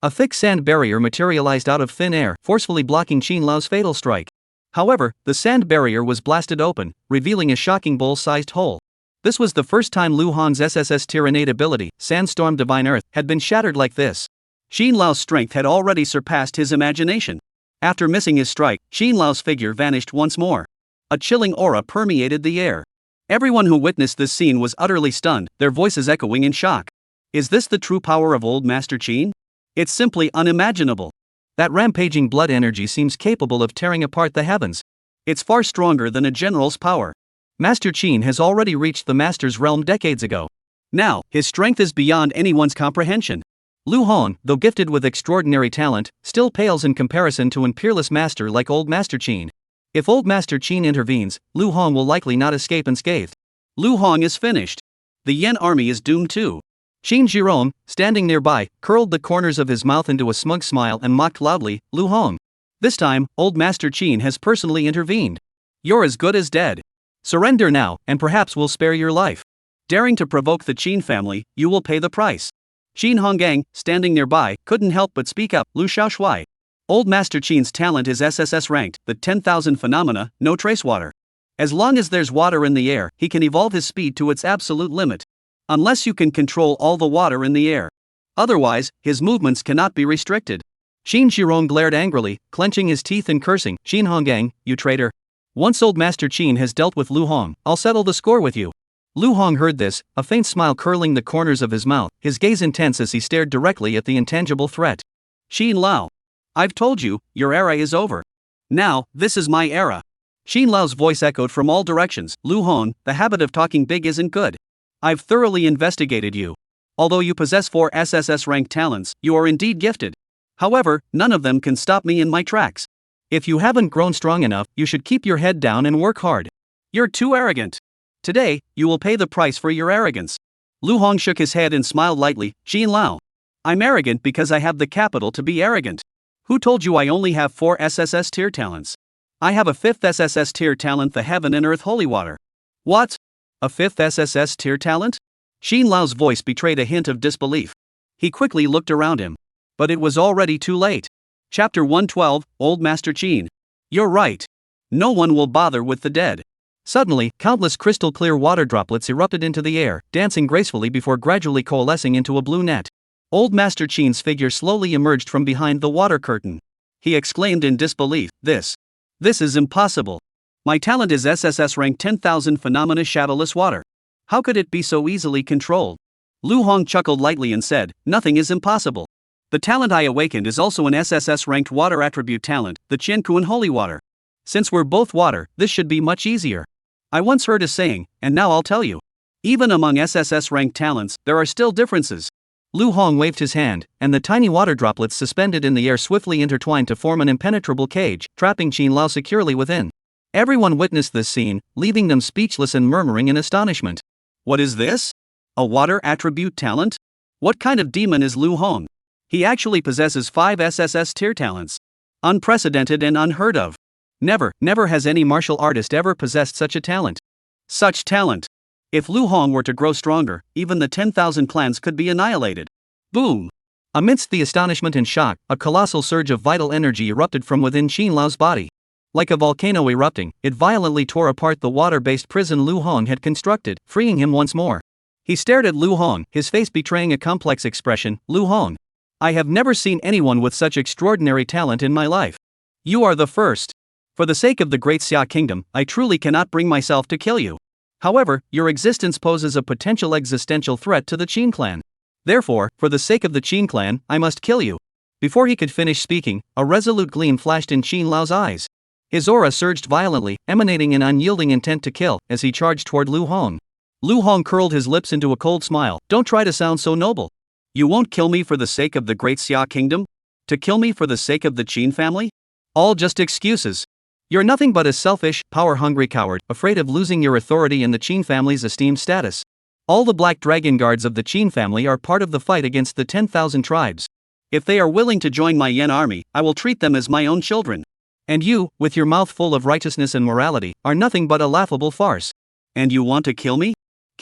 A thick sand barrier materialized out of thin air, forcefully blocking Qin Lao's fatal strike. However, the sand barrier was blasted open, revealing a shocking bowl-sized hole. This was the first time Lu Hong's SSS Tier innate ability, Sandstorm Divine Earth, had been shattered like this. Qin Lao's strength had already surpassed his imagination. After missing his strike, Qin Lao's figure vanished once more. A chilling aura permeated the air. Everyone who witnessed this scene was utterly stunned, their voices echoing in shock. Is this the true power of Old Master Qin? It's simply unimaginable. That rampaging blood energy seems capable of tearing apart the heavens. It's far stronger than a general's power. Master Qin has already reached the Master's realm decades ago. Now, his strength is beyond anyone's comprehension. Lu Hong, though gifted with extraordinary talent, still pales in comparison to an peerless master like Old Master Qin. If Old Master Qin intervenes, Lu Hong will likely not escape unscathed. Lu Hong is finished. The Yan army is doomed too. Qin Zhirong, standing nearby, curled the corners of his mouth into a smug smile and mocked loudly, Lu Hong. This time, Old Master Qin has personally intervened. You're as good as dead. Surrender now, and perhaps we'll spare your life. Daring to provoke the Qin family, you will pay the price. Qin Honggang, standing nearby, couldn't help but speak up, Lu Xiaoshui. Old Master Qin's talent is SSS ranked, the 10,000 phenomena, no trace water. As long as there's water in the air, he can evolve his speed to its absolute limit. Unless you can control all the water in the air. Otherwise, his movements cannot be restricted. Qin Zhirong glared angrily, clenching his teeth and cursing, Qin Honggang, you traitor. Once Old Master Qin has dealt with Lu Hong, I'll settle the score with you. Lu Hong heard this, a faint smile curling the corners of his mouth, his gaze intense as he stared directly at the intangible threat. Qin Lao. I've told you, your era is over. Now, this is my era. Qin Lao's voice echoed from all directions, Lu Hong, the habit of talking big isn't good. I've thoroughly investigated you. Although you possess 4 SSS ranked talents, you are indeed gifted. However, none of them can stop me in my tracks. If you haven't grown strong enough, you should keep your head down and work hard. You're too arrogant. Today, you will pay the price for your arrogance. Lu Hong shook his head and smiled lightly, Qin Lao. I'm arrogant because I have the capital to be arrogant. Who told you I only have 4 SSS tier talents? I have a 5th SSS tier talent, the Heaven and Earth Holy Water. What? A 5th SSS tier talent? Qin Lao's voice betrayed a hint of disbelief. He quickly looked around him. But it was already too late. Chapter 112, Old Master Qin. You're right. No one will bother with the dead. Suddenly, countless crystal-clear water droplets erupted into the air, dancing gracefully before gradually coalescing into a blue net. Old Master Qin's figure slowly emerged from behind the water curtain. He exclaimed in disbelief, This is impossible. My talent is SSS rank 10,000 phenomena shadowless water. How could it be so easily controlled? Lu Hong chuckled lightly and said, Nothing is impossible. The talent I awakened is also an SSS ranked water attribute talent, the Qiankuan Holy Water. Since we're both water, this should be much easier. I once heard a saying, and now I'll tell you. Even among SSS ranked talents, there are still differences. Lu Hong waved his hand, and the tiny water droplets suspended in the air swiftly intertwined to form an impenetrable cage, trapping Qin Lao securely within. Everyone witnessed this scene, leaving them speechless and murmuring in astonishment. What is this? A water attribute talent? What kind of demon is Lu Hong? He actually possesses 5 SSS tier talents. Unprecedented and unheard of. Never has any martial artist ever possessed such a talent. Such talent. If Lu Hong were to grow stronger, even the 10,000 clans could be annihilated. Boom! Amidst the astonishment and shock, a colossal surge of vital energy erupted from within Qin Lao's body. Like a volcano erupting, it violently tore apart the water-based prison Lu Hong had constructed, freeing him once more. He stared at Lu Hong, his face betraying a complex expression, Lu Hong. I have never seen anyone with such extraordinary talent in my life. You are the first. For the sake of the great Xia kingdom, I truly cannot bring myself to kill you. However, your existence poses a potential existential threat to the Qin clan. Therefore, for the sake of the Qin clan, I must kill you. Before he could finish speaking, a resolute gleam flashed in Qin Lao's eyes. His aura surged violently, emanating an unyielding intent to kill, as he charged toward Lu Hong. Lu Hong curled his lips into a cold smile. Don't try to sound so noble. You won't kill me for the sake of the great Xia kingdom? To kill me for the sake of the Qin family? All just excuses. You're nothing but a selfish, power-hungry coward, afraid of losing your authority and the Qin family's esteemed status. All the Black Dragon Guards of the Qin family are part of the fight against the 10,000 tribes. If they are willing to join my Yan army, I will treat them as my own children. And you, with your mouth full of righteousness and morality, are nothing but a laughable farce. And you want to kill me?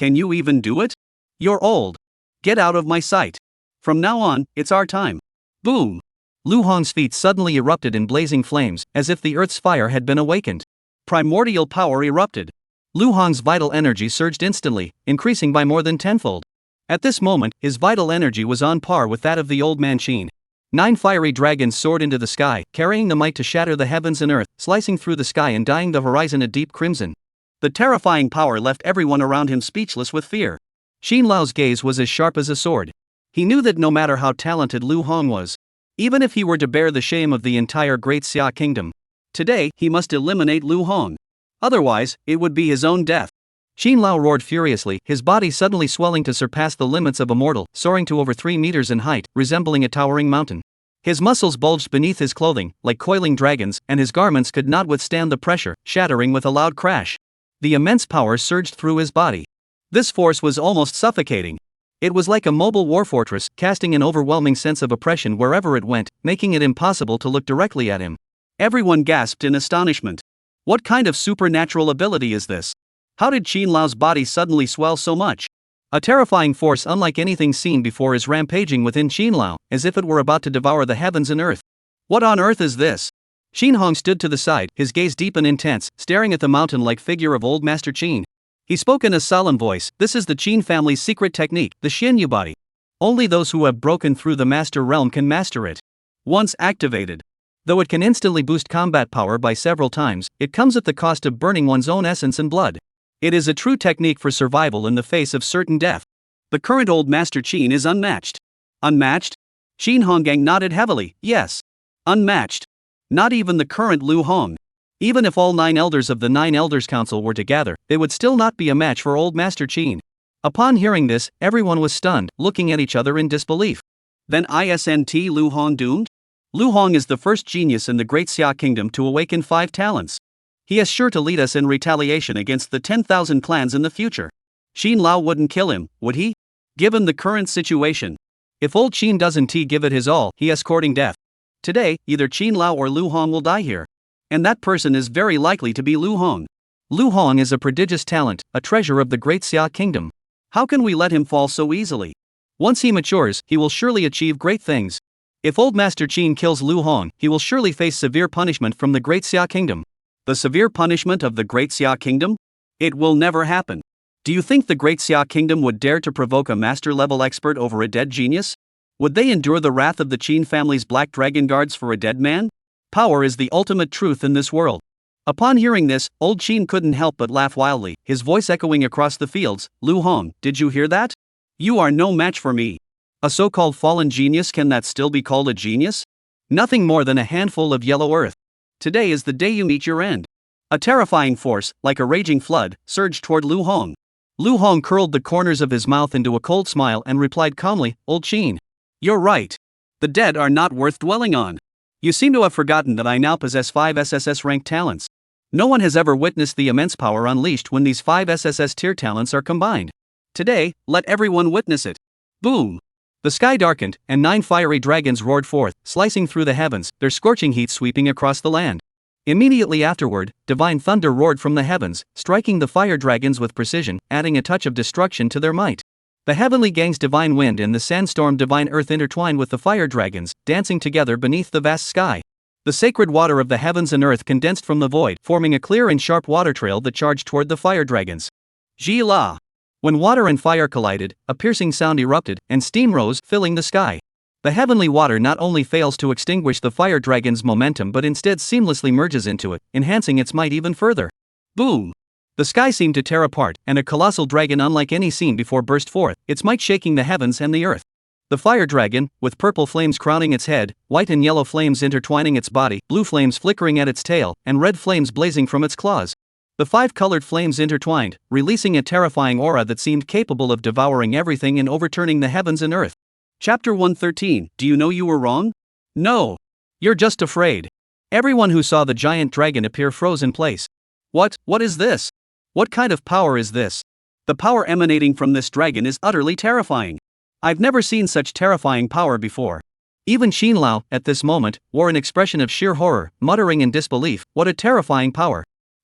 Can you even do it? You're old. Get out of my sight. From now on, it's our time. Boom! Lu Hong's feet suddenly erupted in blazing flames, as if the earth's fire had been awakened. Primordial power erupted. Lu Hong's vital energy surged instantly, increasing by more than tenfold. At this moment, his vital energy was on par with that of the old man Qin. 9 fiery dragons soared into the sky, carrying the might to shatter the heavens and earth, slicing through the sky and dyeing the horizon a deep crimson. The terrifying power left everyone around him speechless with fear. Xin Lao's gaze was as sharp as a sword. He knew that no matter how talented Lu Hong was, even if he were to bear the shame of the entire Great Xia Kingdom, today he must eliminate Lu Hong. Otherwise, it would be his own death. Xin Lao roared furiously, his body suddenly swelling to surpass the limits of a mortal, soaring to over 3 meters in height, resembling a towering mountain. His muscles bulged beneath his clothing, like coiling dragons, and his garments could not withstand the pressure, shattering with a loud crash. The immense power surged through his body. This force was almost suffocating. It was like a mobile war fortress, casting an overwhelming sense of oppression wherever it went, making it impossible to look directly at him. Everyone gasped in astonishment. What kind of supernatural ability is this? How did Xin Lao's body suddenly swell so much? A terrifying force unlike anything seen before is rampaging within Xin Lao, as if it were about to devour the heavens and earth. What on earth is this? Xin Hong stood to the side, his gaze deep and intense, staring at the mountain-like figure of old Master Qin. He spoke in a solemn voice, "This is the Qin family's secret technique, the Xianyu body. Only those who have broken through the master realm can master it. Once activated, though it can instantly boost combat power by several times, it comes at the cost of burning one's own essence and blood. It is a true technique for survival in the face of certain death. The current old Master Qin is unmatched." Unmatched? Xin Hongang nodded heavily, yes. Unmatched. Not even the current Lu Hong. Even if all 9 elders of the 9 Elders Council were to gather, it would still not be a match for old Master Qin. Upon hearing this, everyone was stunned, looking at each other in disbelief. Then isn't Lu Hong doomed? Lu Hong is the first genius in the Great Xia Kingdom to awaken 5 talents. He is sure to lead us in retaliation against the 10,000 clans in the future. Xin Lao wouldn't kill him, would he? Given the current situation. If old Qin doesn't give it his all, he is courting death. Today, either Xin Lao or Lu Hong will die here. And that person is very likely to be Lu Hong. Lu Hong is a prodigious talent, a treasure of the Great Xia Kingdom. How can we let him fall so easily? Once he matures, he will surely achieve great things. If old Master Qin kills Lu Hong, he will surely face severe punishment from the Great Xia Kingdom. The severe punishment of the Great Xia Kingdom? It will never happen. Do you think the Great Xia Kingdom would dare to provoke a master-level expert over a dead genius? Would they endure the wrath of the Qin family's black dragon guards for a dead man? Power is the ultimate truth in this world. Upon hearing this, old Qin couldn't help but laugh wildly, his voice echoing across the fields. "Lu Hong, did you hear that? You are no match for me. A so-called fallen genius, can that still be called a genius? Nothing more than a handful of yellow earth. Today is the day you meet your end." A terrifying force, like a raging flood, surged toward Lu Hong. Lu Hong curled the corners of his mouth into a cold smile and replied calmly, "Old Qin, you're right. The dead are not worth dwelling on. You seem to have forgotten that I now possess 5 SSS ranked talents. No one has ever witnessed the immense power unleashed when these 5 SSS tier talents are combined. Today, let everyone witness it." Boom! The sky darkened, and 9 fiery dragons roared forth, slicing through the heavens, their scorching heat sweeping across the land. Immediately afterward, divine thunder roared from the heavens, striking the fire dragons with precision, adding a touch of destruction to their might. The heavenly gang's divine wind and the sandstorm divine earth intertwined with the fire dragons, dancing together beneath the vast sky. The sacred water of the heavens and earth condensed from the void, forming a clear and sharp water trail that charged toward the fire dragons. Ji La! When water and fire collided, a piercing sound erupted, and steam rose, filling the sky. The heavenly water not only fails to extinguish the fire dragon's momentum but instead seamlessly merges into it, enhancing its might even further. Boom! The sky seemed to tear apart, and a colossal dragon unlike any seen before burst forth, its might shaking the heavens and the earth. The fire dragon, with purple flames crowning its head, white and yellow flames intertwining its body, blue flames flickering at its tail, and red flames blazing from its claws. The 5 colored flames intertwined, releasing a terrifying aura that seemed capable of devouring everything and overturning the heavens and earth. Chapter 113. Do you know you were wrong? No. You're just afraid. Everyone who saw the giant dragon appear froze in place. What is this? What kind of power is this? The power emanating from this dragon is utterly terrifying. I've never seen such terrifying power before. Even Xin Lao, at this moment, wore an expression of sheer horror, muttering in disbelief, "What a terrifying power."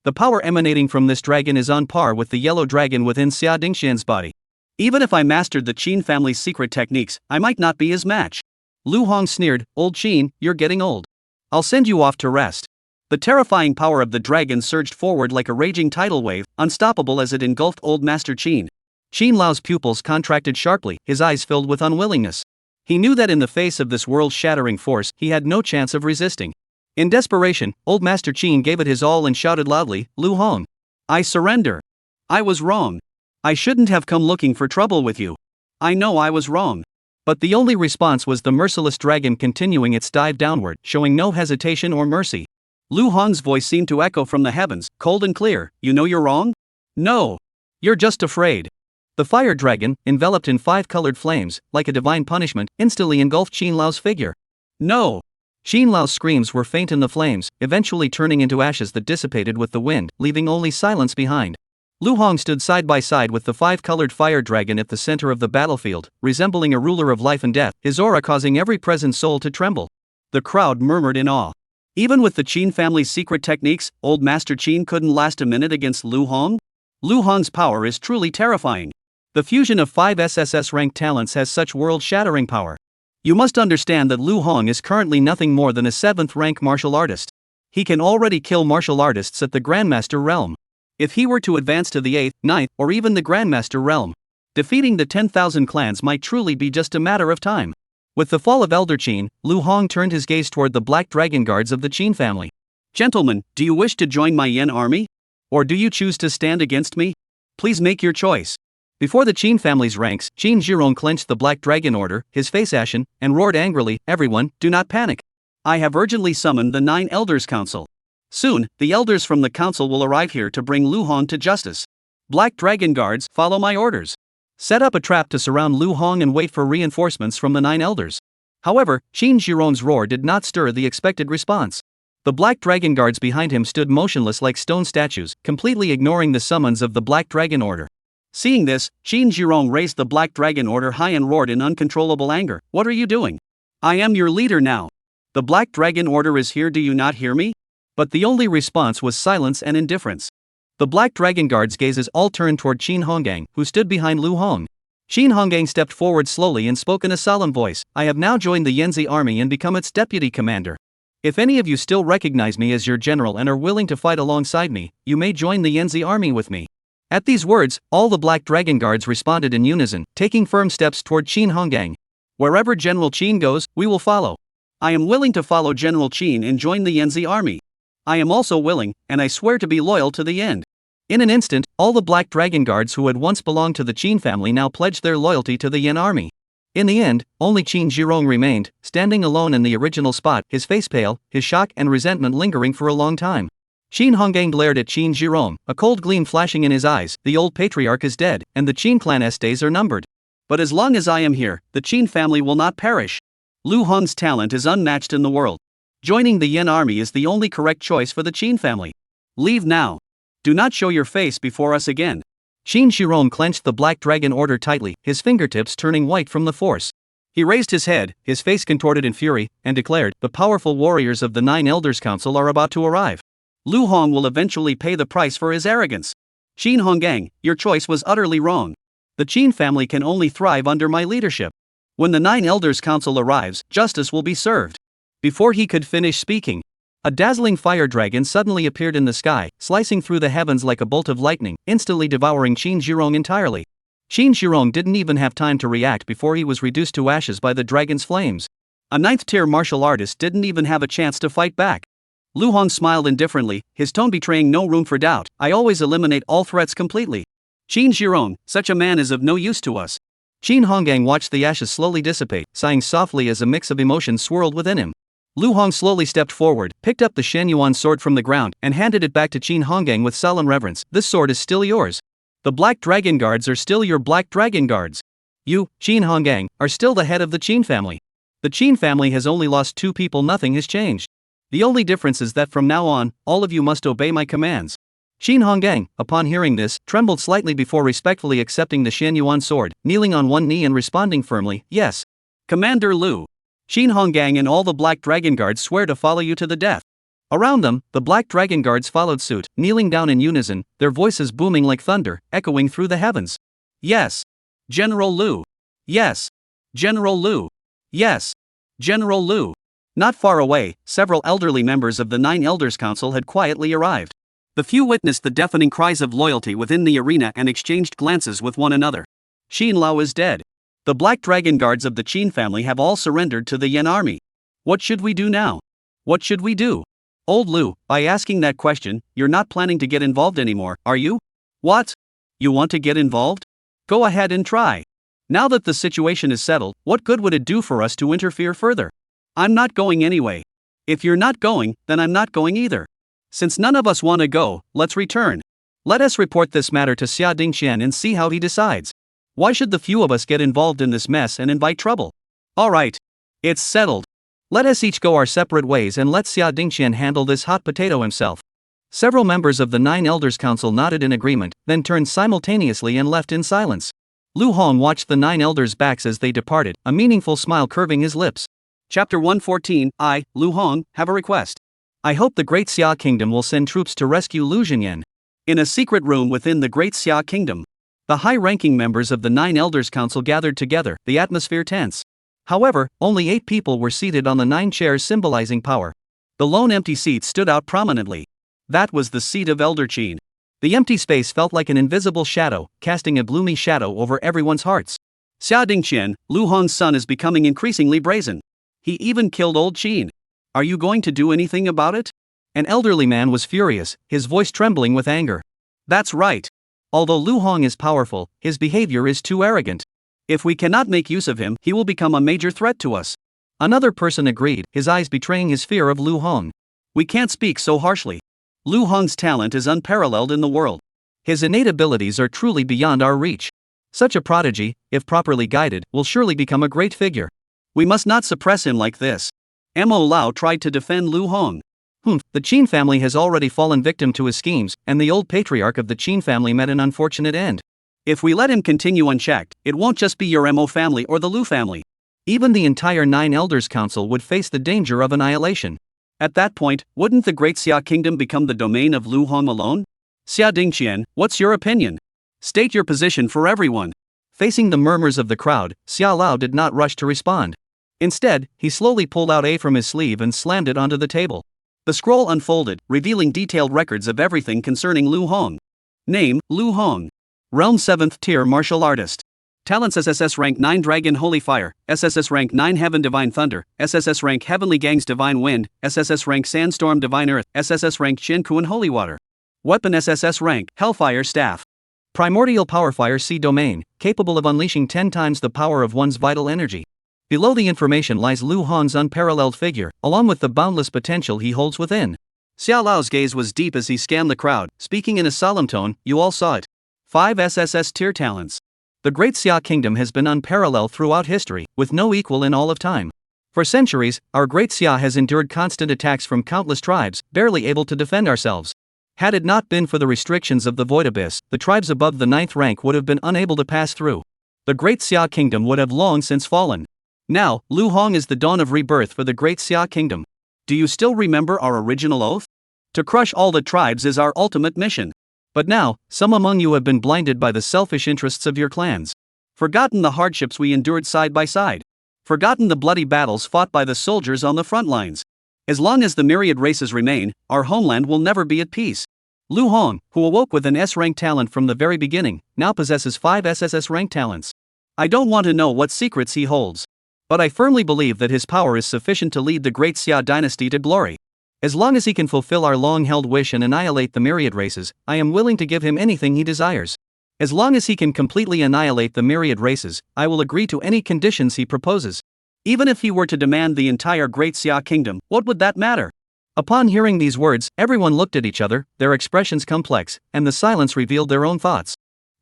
The power emanating from this dragon is on par with the yellow dragon within Xia Dingxian's body. Even if I mastered the Qin family's secret techniques, I might not be his match. Lu Hong sneered, "Old Qin, you're getting old. I'll send you off to rest." The terrifying power of the dragon surged forward like a raging tidal wave, unstoppable as it engulfed Old Master Qin. Qin Lao's pupils contracted sharply, his eyes filled with unwillingness. He knew that in the face of this world-shattering force, he had no chance of resisting. In desperation, Old Master Qin gave it his all and shouted loudly, "Lu Hong, I surrender. I was wrong. I shouldn't have come looking for trouble with you. I know I was wrong." But the only response was the merciless dragon continuing its dive downward, showing no hesitation or mercy. Lu Hong's voice seemed to echo from the heavens, cold and clear, "You know you're wrong? No. You're just afraid." The fire dragon, enveloped in 5 colored flames, like a divine punishment, instantly engulfed Qin Lao's figure. "No!" Qin Lao's screams were faint in the flames, eventually turning into ashes that dissipated with the wind, leaving only silence behind. Lu Hong stood side by side with the 5-colored fire dragon at the center of the battlefield, resembling a ruler of life and death, his aura causing every present soul to tremble. The crowd murmured in awe. Even with the Qin family's secret techniques, Old Master Qin couldn't last a minute against Lu Hong? Lu Hong's power is truly terrifying. The fusion of 5 SSS-ranked talents has such world-shattering power. You must understand that Lu Hong is currently nothing more than a 7th-rank martial artist. He can already kill martial artists at the Grandmaster realm. If he were to advance to the 8th, 9th, or even the Grandmaster realm, defeating the 10,000 clans might truly be just a matter of time. With the fall of Elder Qin, Lu Hong turned his gaze toward the Black Dragon Guards of the Qin family. "Gentlemen, do you wish to join my Yen army? Or do you choose to stand against me? Please make your choice." Before the Qin family's ranks, Qin Zhirong clenched the Black Dragon Order, his face ashen, and roared angrily, "Everyone, do not panic. I have urgently summoned the 9 Elders Council. Soon, the elders from the council will arrive here to bring Lu Hong to justice. Black Dragon Guards, follow my orders. Set up a trap to surround Lu Hong and wait for reinforcements from the 9 elders." However, Qin Zhirong's roar did not stir the expected response. The Black Dragon Guards behind him stood motionless like stone statues, completely ignoring the summons of the Black Dragon Order. Seeing this, Qin Zhirong raised the Black Dragon Order high and roared in uncontrollable anger, "What are you doing? I am your leader now. The Black Dragon Order is here, do you not hear me?" But the only response was silence and indifference. The Black Dragon Guards' gazes all turned toward Qin Hongang, who stood behind Lu Hong. Qin Hongang stepped forward slowly and spoke in a solemn voice, "I have now joined the Yanzi army and become its deputy commander. If any of you still recognize me as your general and are willing to fight alongside me, you may join the Yanzi army with me." At these words, all the Black Dragon Guards responded in unison, taking firm steps toward Qin Hongang. "Wherever General Qin goes, we will follow. I am willing to follow General Qin and join the Yanzi army. I am also willing, and I swear to be loyal to the end." In an instant, all the Black Dragon Guards who had once belonged to the Qin family now pledged their loyalty to the Yen army. In the end, only Qin Zhirong remained, standing alone in the original spot, his face pale, his shock and resentment lingering for a long time. Qin Hongang glared at Qin Zhirong, a cold gleam flashing in his eyes. "The old patriarch is dead, and the Qin clan's days are numbered. But as long as I am here, the Qin family will not perish. Lu Hong's talent is unmatched in the world. Joining the Yen army is the only correct choice for the Qin family. Leave now. Do not show your face before us again." Qin Zhirong clenched the Black Dragon Order tightly, his fingertips turning white from the force. He raised his head, his face contorted in fury, and declared, "The powerful warriors of the 9 Elders Council are about to arrive. Lu Hong will eventually pay the price for his arrogance. Qin Hongang, your choice was utterly wrong. The Qin family can only thrive under my leadership. When the 9 Elders Council arrives, justice will be served." Before he could finish speaking, a dazzling fire dragon suddenly appeared in the sky, slicing through the heavens like a bolt of lightning, instantly devouring Qin Zhirong entirely. Qin Zhirong didn't even have time to react before he was reduced to ashes by the dragon's flames. A 9th-tier martial artist didn't even have a chance to fight back. Lu Hong smiled indifferently, his tone betraying no room for doubt. "I always eliminate all threats completely. Qin Zhirong, such a man is of no use to us." Qin Hongang watched the ashes slowly dissipate, sighing softly as a mix of emotions swirled within him. Lu Hong slowly stepped forward, picked up the Shen Yuan sword from the ground, and handed it back to Qin Hongang with solemn reverence. "This sword is still yours. The Black Dragon Guards are still your Black Dragon Guards. You, Qin Hongang, are still the head of the Qin family. The Qin family has only lost 2 people, nothing has changed. The only difference is that from now on, all of you must obey my commands." Qin Hongang, upon hearing this, trembled slightly before respectfully accepting the Shen Yuan sword, kneeling on one knee and responding firmly, "Yes. Commander Lu. Qin Hongang and all the Black Dragon Guards swear to follow you to the death." Around them, the black dragon guards followed suit, kneeling down in unison, their voices booming like thunder, echoing through the heavens. Yes. General Liu. Yes. General Liu. Yes. General Liu. Not far away, several elderly members of the Nine Elders Council had quietly arrived. The few witnessed the deafening cries of loyalty within the arena and exchanged glances with one another. Xin Lao is dead. The black dragon guards of the Qin family have all surrendered to the Yan army. What should we do now? What should we do? Old Liu, by asking that question, you're not planning to get involved anymore, are you? What? You want to get involved? Go ahead and try. Now that the situation is settled, what good would it do for us to interfere further? I'm not going anyway. If you're not going, then I'm not going either. Since none of us want to go, let's return. Let us report this matter to Xia Dingxian and see how he decides. Why should the few of us get involved in this mess and invite trouble? Alright. It's settled. Let us each go our separate ways and let Xia Dingxian handle this hot potato himself. Several members of the Nine Elders Council nodded in agreement, then turned simultaneously and left in silence. Lu Hong watched the Nine Elders' backs as they departed, a meaningful smile curving his lips. Chapter 114, I, Lu Hong, have a request. I hope the Great Xia Kingdom will send troops to rescue Lu Jinyan. In a secret room within the Great Xia Kingdom, the high-ranking members of the Nine Elders Council gathered together, the atmosphere tense. However, only 8 people were seated on the 9 chairs symbolizing power. The lone empty seat stood out prominently. That was the seat of Elder Qin. The empty space felt like an invisible shadow, casting a gloomy shadow over everyone's hearts. Xia Dingxian, Lu Hong's son, is becoming increasingly brazen. He even killed old Qin. Are you going to do anything about it? An elderly man was furious, his voice trembling with anger. That's right. Although Lu Hong is powerful, his behavior is too arrogant. If we cannot make use of him, he will become a major threat to us. Another person agreed, his eyes betraying his fear of Lu Hong. We can't speak so harshly. Lu Hong's talent is unparalleled in the world. His innate abilities are truly beyond our reach. Such a prodigy, if properly guided, will surely become a great figure. We must not suppress him like this. Mo Lao tried to defend Lu Hong. The Qin family has already fallen victim to his schemes, and the old patriarch of the Qin family met an unfortunate end. If we let him continue unchecked, it won't just be your Mo family or the Lu family. Even the entire Nine Elders Council would face the danger of annihilation. At that point, wouldn't the Great Xia Kingdom become the domain of Lu Hong alone? Xia Dingxian, what's your opinion? State your position for everyone. Facing the murmurs of the crowd, Xia Lao did not rush to respond. Instead, he slowly pulled out A from his sleeve and slammed it onto the table. The scroll unfolded, revealing detailed records of everything concerning Lu Hong. Name, Lu Hong. Realm 7th Tier Martial Artist. Talents: SSS Rank 9 Dragon Holy Fire, SSS Rank 9 Heaven Divine Thunder, SSS Rank Heavenly Gangs Divine Wind, SSS Rank Sandstorm Divine Earth, SSS Rank Shin Kuan Holy Water. Weapon: SSS Rank Hellfire Staff. Primordial Power Fire Sea Domain, capable of unleashing 10 times the power of one's vital energy. Below the information lies Lu Hong's unparalleled figure, along with the boundless potential he holds within. Xiao Lao's gaze was deep as he scanned the crowd, speaking in a solemn tone. You all saw it. 5 SSS tier talents. The Great Xia Kingdom has been unparalleled throughout history, with no equal in all of time. For centuries, our Great Xia has endured constant attacks from countless tribes, barely able to defend ourselves. Had it not been for the restrictions of the Void Abyss, the tribes above the 9th rank would have been unable to pass through. The Great Xia Kingdom would have long since fallen. Now, Lu Hong is the dawn of rebirth for the Great Xia Kingdom. Do you still remember our original oath? To crush all the tribes is our ultimate mission. But now, some among you have been blinded by the selfish interests of your clans. Forgotten the hardships we endured side by side. Forgotten the bloody battles fought by the soldiers on the front lines. As long as the myriad races remain, our homeland will never be at peace. Lu Hong, who awoke with an S-rank talent from the very beginning, now possesses 5 SSS rank talents. I don't want to know what secrets he holds. But I firmly believe that his power is sufficient to lead the Great Xia dynasty to glory. As long as he can fulfill our long-held wish and annihilate the myriad races, I am willing to give him anything he desires. As long as he can completely annihilate the myriad races, I will agree to any conditions he proposes. Even if he were to demand the entire Great Xia Kingdom, what would that matter? Upon hearing these words, everyone looked at each other, their expressions complex, and the silence revealed their own thoughts.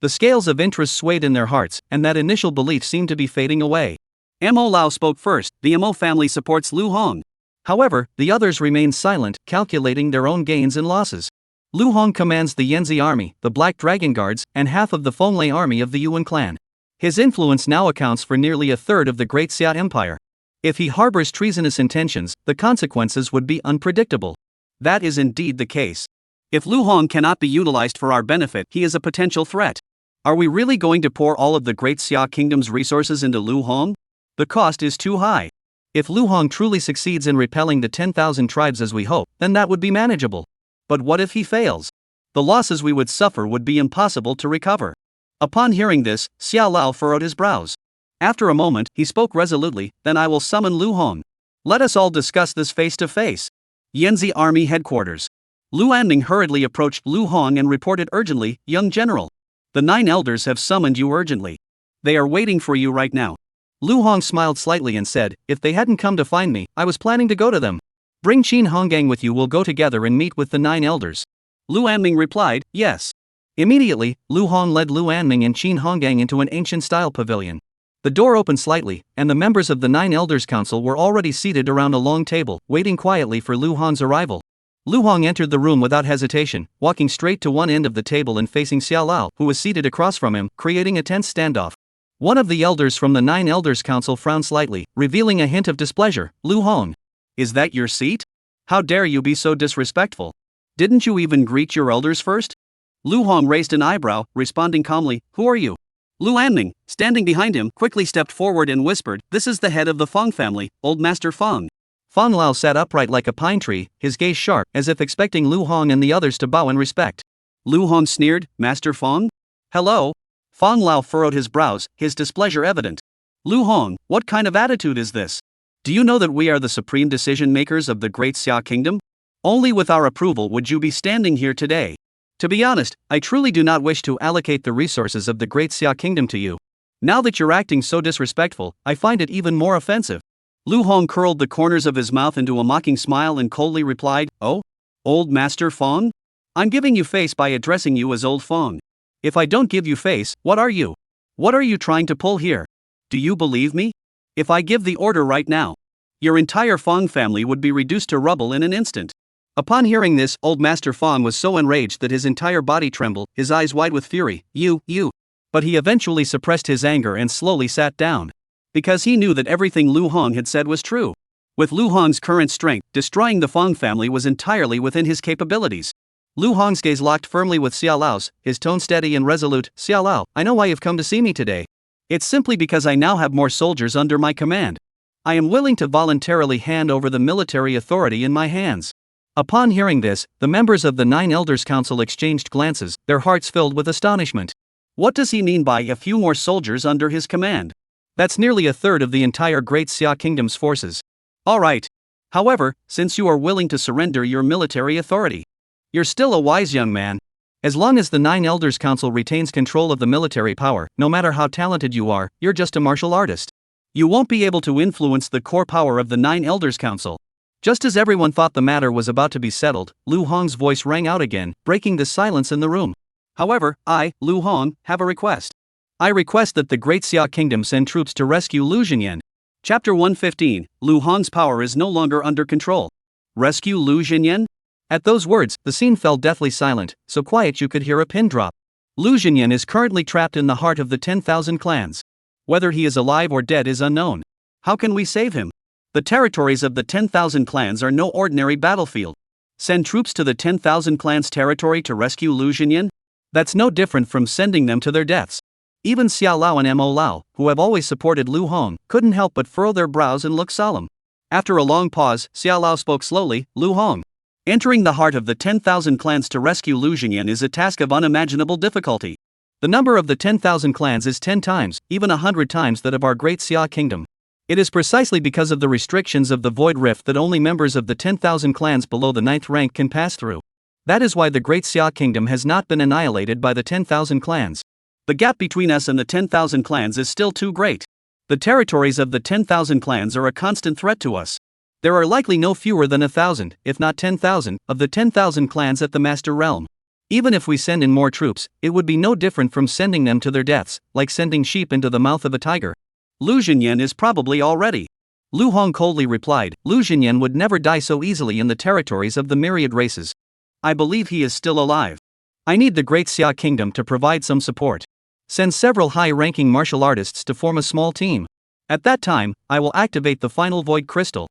The scales of interest swayed in their hearts, and that initial belief seemed to be fading away. Mo Lao spoke first. The Mo family supports Lu Hong. However, the others remained silent, calculating their own gains and losses. Lu Hong commands the Yanzi army, the Black Dragon Guards, and half of the Fenglai army of the Yuan clan. His influence now accounts for nearly a third of the Great Xia Empire. If he harbors treasonous intentions, the consequences would be unpredictable. That is indeed the case. If Lu Hong cannot be utilized for our benefit, he is a potential threat. Are we really going to pour all of the Great Xia Kingdom's resources into Lu Hong? The cost is too high. If Lu Hong truly succeeds in repelling the 10,000 tribes as we hope, then that would be manageable. But what if he fails? The losses we would suffer would be impossible to recover. Upon hearing this, Xiao Lao furrowed his brows. After a moment, he spoke resolutely, then I will summon Lu Hong. Let us all discuss this face to face. Yanzi Army Headquarters. Lu Anming hurriedly approached Lu Hong and reported urgently, Young General. The 9 elders have summoned you urgently. They are waiting for you right now. Lu Hong smiled slightly and said, if they hadn't come to find me, I was planning to go to them. Bring Qin Honggang with you, we'll go together and meet with the 9 elders. Lu Anming replied, yes. Immediately, Lu Hong led Lu Anming and Qin Honggang into an ancient-style pavilion. The door opened slightly, and the members of the 9 Elders Council were already seated around a long table, waiting quietly for Lu Hong's arrival. Lu Hong entered the room without hesitation, walking straight to one end of the table and facing Xiao Lao, who was seated across from him, creating a tense standoff. One of the elders from the 9 Elders Council frowned slightly, revealing a hint of displeasure. Lu Hong, is that your seat? How dare you be so disrespectful? Didn't you even greet your elders first? Lu Hong raised an eyebrow, responding calmly, who are you? Lu Anming, standing behind him, quickly stepped forward and whispered, this is the head of the Fong family, Old Master Fong. Fong Lao sat upright like a pine tree, his gaze sharp, as if expecting Lu Hong and the others to bow in respect. Lu Hong sneered, Master Fong? Hello? Fong Lao furrowed his brows, his displeasure evident. Lu Hong, what kind of attitude is this? Do you know that we are the supreme decision makers of the Great Xia Kingdom? Only with our approval would you be standing here today. To be honest, I truly do not wish to allocate the resources of the Great Xia Kingdom to you. Now that you're acting so disrespectful, I find it even more offensive. Lu Hong curled the corners of his mouth into a mocking smile and coldly replied, oh? Old Master Fong? I'm giving you face by addressing you as Old Fong. If I don't give you face, what are you? What are you trying to pull here? Do you believe me? If I give the order right now, your entire Fong family would be reduced to rubble in an instant. Upon hearing this, Old Master Fong was so enraged that his entire body trembled, his eyes wide with fury. You. But he eventually suppressed his anger and slowly sat down. Because he knew that everything Lu Hong had said was true. With Lu Hong's current strength, destroying the Fong family was entirely within his capabilities. Lu Hong's gaze locked firmly with Xiao Lao's, his tone steady and resolute. Xiao Lao, I know why you've come to see me today. It's simply because I now have more soldiers under my command. I am willing to voluntarily hand over the military authority in my hands. Upon hearing this, the members of the 9 Elders Council exchanged glances, their hearts filled with astonishment. What does he mean by a few more soldiers under his command? That's nearly a third of the entire Great Xia Kingdom's forces. Alright. However, since you are willing to surrender your military authority, you're still a wise young man. As long as the 9 Elders Council retains control of the military power, no matter how talented you are, you're just a martial artist. You won't be able to influence the core power of the 9 Elders Council. Just as everyone thought the matter was about to be settled, Lu Hong's voice rang out again, breaking the silence in the room. However, I, Lu Hong, have a request. I request that the Great Xia Kingdom send troops to rescue Lu Jinyan. Chapter 115, Lu Hong's power is no longer under control. Rescue Lu Jinyan? At those words, the scene fell deathly silent, so quiet you could hear a pin drop. Lu Jinyan is currently trapped in the heart of the 10,000 clans. Whether he is alive or dead is unknown. How can we save him? The territories of the 10,000 clans are no ordinary battlefield. Send troops to the 10,000 clans' territory to rescue Lu Jinyan? That's no different from sending them to their deaths. Even Xiao Lao and Mo Lao, who have always supported Lu Hong, couldn't help but furrow their brows and look solemn. After a long pause, Xiao Lao spoke slowly, Lu Hong. Entering the heart of the 10,000 clans to rescue Lu Jinyan is a task of unimaginable difficulty. The number of the 10,000 clans is 10 times, even 100 times that of our Great Xia Kingdom. It is precisely because of the restrictions of the Void Rift that only members of the 10,000 clans below the 9th rank can pass through. That is why the Great Xia Kingdom has not been annihilated by the 10,000 clans. The gap between us and the 10,000 clans is still too great. The territories of the 10,000 clans are a constant threat to us. There are likely no fewer than 1,000, if not 10,000, of the 10,000 clans at the Master Realm. Even if we send in more troops, it would be no different from sending them to their deaths, like sending sheep into the mouth of a tiger. Lu Jinyan is probably already. Lu Hong coldly replied, Lu Jinyan would never die so easily in the territories of the myriad races. I believe he is still alive. I need the Great Xia Kingdom to provide some support. Send several high-ranking martial artists to form a small team. At that time, I will activate the final Void Crystal.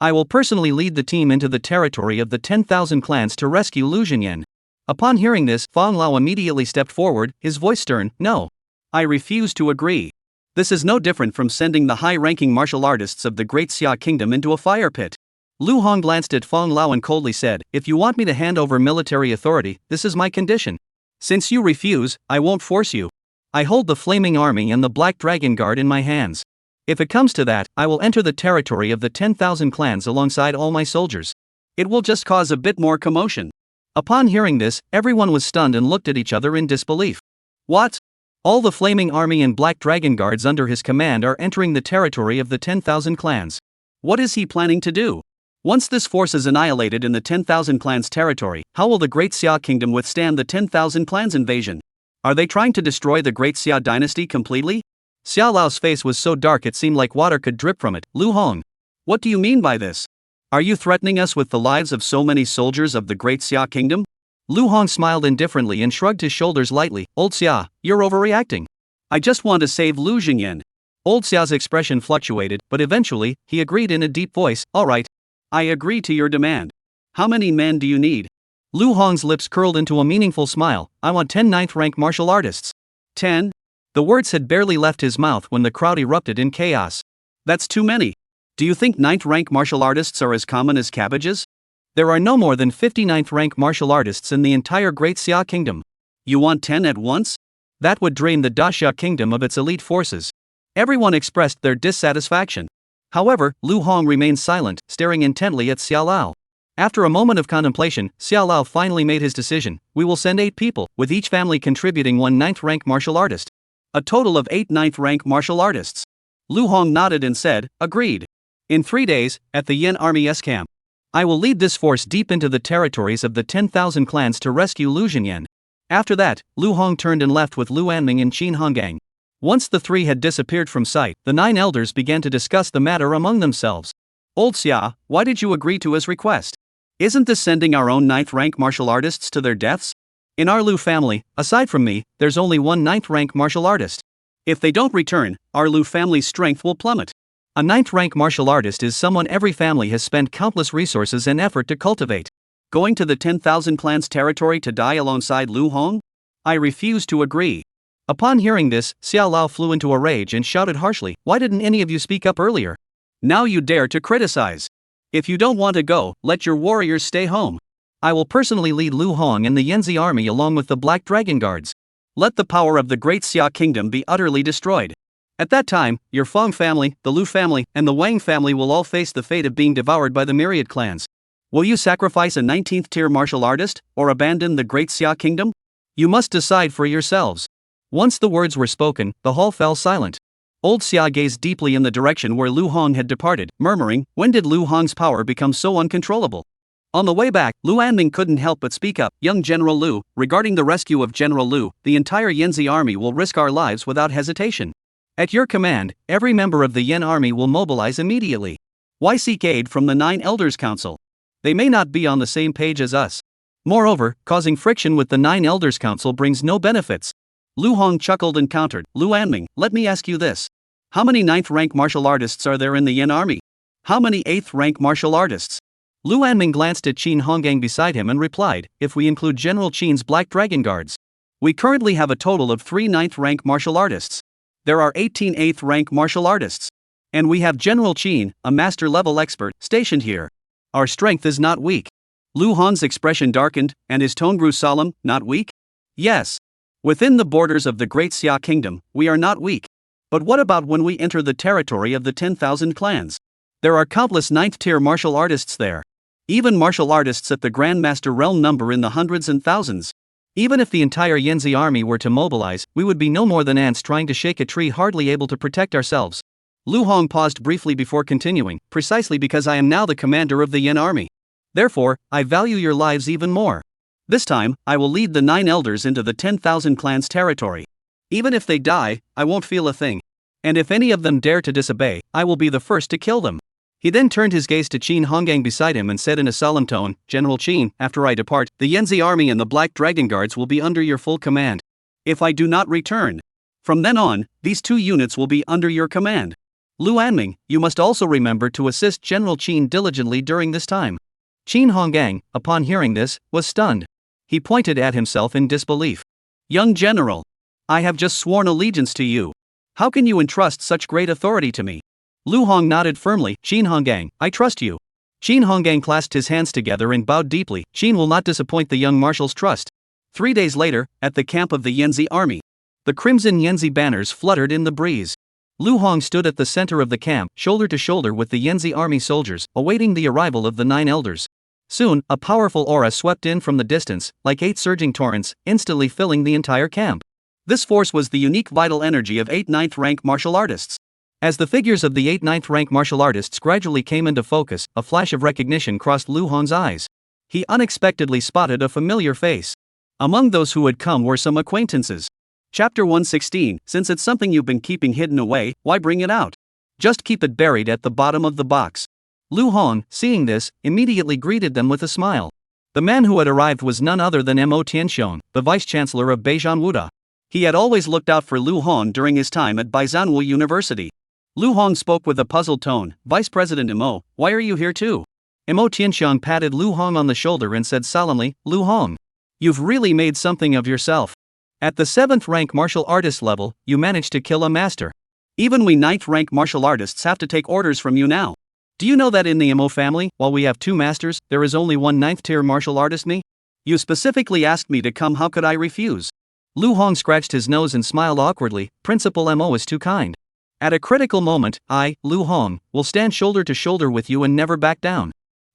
I will personally lead the team into the territory of the 10,000 clans to rescue Lu Xinyan. Upon hearing this, Fang Lao immediately stepped forward, his voice stern. No. I refuse to agree. This is no different from sending the high-ranking martial artists of the Great Xia Kingdom into a fire pit. Lu Hong glanced at Fang Lao and coldly said, if you want me to hand over military authority, this is my condition. Since you refuse, I won't force you. I hold the Flaming Army and the Black Dragon Guard in my hands. If it comes to that, I will enter the territory of the 10,000 clans alongside all my soldiers. It will just cause a bit more commotion. Upon hearing this, everyone was stunned and looked at each other in disbelief. What? All the Flaming Army and Black Dragon Guards under his command are entering the territory of the 10,000 clans. What is he planning to do? Once this force is annihilated in the 10,000 clans territory, how will the Great Xia Kingdom withstand the 10,000 clans invasion? Are they trying to destroy the Great Xia dynasty completely? Xiao Lao's face was so dark it seemed like water could drip from it. Lu Hong, what do you mean by this? Are you threatening us with the lives of so many soldiers of the Great Xia Kingdom? Lu Hong smiled indifferently and shrugged his shoulders lightly. Old Xia, you're overreacting. I just want to save Lu Xinyan. Old Xia's expression fluctuated, but eventually, he agreed in a deep voice. All right. I agree to your demand. How many men do you need? Lu Hong's lips curled into a meaningful smile. I want 10 ninth-rank martial artists. 10? The words had barely left his mouth when the crowd erupted in chaos. That's too many. Do you think ninth-rank martial artists are as common as cabbages? There are no more than 50 ninth-rank martial artists in the entire Great Xia Kingdom. You want 10 at once? That would drain the Daxia Kingdom of its elite forces. Everyone expressed their dissatisfaction. However, Lu Hong remained silent, staring intently at Xiao Lao. After a moment of contemplation, Xiao Lao finally made his decision. We will send 8 people, with each family contributing 1 ninth-rank martial artist. A total of 8 ninth-rank martial artists. Lu Hong nodded and said, agreed. In 3 days, at the Yan Army's camp, I will lead this force deep into the territories of the 10,000 clans to rescue Lu Xinyan. After that, Lu Hong turned and left with Lu Anming and Qin Honggang. Once the 3 had disappeared from sight, the 9 elders began to discuss the matter among themselves. Old Xia, why did you agree to his request? Isn't this sending our own ninth-rank martial artists to their deaths? In our Lu family, aside from me, there's only 1 ninth-rank martial artist. If they don't return, our Lu family's strength will plummet. A ninth-rank martial artist is someone every family has spent countless resources and effort to cultivate. Going to the 10,000 clans territory to die alongside Lu Hong? I refuse to agree. Upon hearing this, Xiao Lao flew into a rage and shouted harshly, why didn't any of you speak up earlier? Now you dare to criticize. If you don't want to go, let your warriors stay home. I will personally lead Lu Hong and the Yanzi army along with the Black Dragon Guards. Let the power of the Great Xia Kingdom be utterly destroyed. At that time, your Feng family, the Lu family, and the Wang family will all face the fate of being devoured by the myriad clans. Will you sacrifice a 19th tier martial artist, or abandon the Great Xia Kingdom? You must decide for yourselves. Once the words were spoken, the hall fell silent. Old Xia gazed deeply in the direction where Lu Hong had departed, murmuring, when did Lu Hong's power become so uncontrollable? On the way back, Lu Anming couldn't help but speak up, young General Lu, regarding the rescue of General Lu, the entire Yanzi army will risk our lives without hesitation. At your command, every member of the Yan army will mobilize immediately. Why seek aid from the 9 Elders Council? They may not be on the same page as us. Moreover, causing friction with the 9 Elders Council brings no benefits. Lu Hong chuckled and countered, Lu Anming, let me ask you this. How many 9th rank martial artists are there in the Yan army? How many 8th rank martial artists? Lu Anming glanced at Qin Honggang beside him and replied, if we include General Qin's Black Dragon Guards. We currently have a total of 3 9th rank martial artists. There are 18 8th rank martial artists. And we have General Qin, a master level expert, stationed here. Our strength is not weak. Lu Hong's expression darkened, and his tone grew solemn, not weak? Yes. Within the borders of the Great Xia Kingdom, we are not weak. But what about when we enter the territory of the 10,000 clans? There are countless 9th tier martial artists there. Even martial artists at the Grandmaster realm number in the hundreds and thousands. Even if the entire Yanzi army were to mobilize, we would be no more than ants trying to shake a tree, hardly able to protect ourselves. Lu Hong paused briefly before continuing, precisely because I am now the commander of the Yan army. Therefore, I value your lives even more. This time, I will lead the 9 elders into the 10,000 clans territory. Even if they die, I won't feel a thing. And if any of them dare to disobey, I will be the first to kill them. He then turned his gaze to Qin Honggang beside him and said in a solemn tone, General Qin, after I depart, the Yanzi army and the Black Dragon Guards will be under your full command. If I do not return, from then on, these 2 units will be under your command. Lu Anming, you must also remember to assist General Qin diligently during this time. Qin Honggang, upon hearing this, was stunned. He pointed at himself in disbelief. Young general, I have just sworn allegiance to you. How can you entrust such great authority to me? Lu Hong nodded firmly. Qin Honggang, I trust you. Qin Honggang clasped his hands together and bowed deeply. Qin will not disappoint the young marshal's trust. 3 days later, at the camp of the Yanzi army, the crimson Yanzi banners fluttered in the breeze. Lu Hong stood at the center of the camp, shoulder to shoulder with the Yanzi army soldiers, awaiting the arrival of the 9 elders. Soon, a powerful aura swept in from the distance, like 8 surging torrents, instantly filling the entire camp. This force was the unique vital energy of 8 ninth-rank martial artists. As the figures of the 8 ninth-rank martial artists gradually came into focus, a flash of recognition crossed Lu Hong's eyes. He unexpectedly spotted a familiar face. Among those who had come were some acquaintances. Chapter 116, since it's something you've been keeping hidden away, why bring it out? Just keep it buried at the bottom of the box. Lu Hong, seeing this, immediately greeted them with a smile. The man who had arrived was none other than Mo Tianxiong, the vice-chancellor of Beijianwuda. He had always looked out for Lu Hong during his time at Baijianwu University. Lu Hong spoke with a puzzled tone. Vice President Mo, why are you here too? Mo Tianxiong patted Lu Hong on the shoulder and said solemnly, Lu Hong, you've really made something of yourself. At the 7th rank martial artist level, you managed to kill a master. Even we 9th rank martial artists have to take orders from you now. Do you know that in the Mo family, while we have 2 masters, there is only one 9th tier martial artist, me? You specifically asked me to come, how could I refuse? Lu Hong scratched his nose and smiled awkwardly. Principal Mo is too kind. At a critical moment, I, Lu Hong, will stand shoulder to shoulder with you and never back down.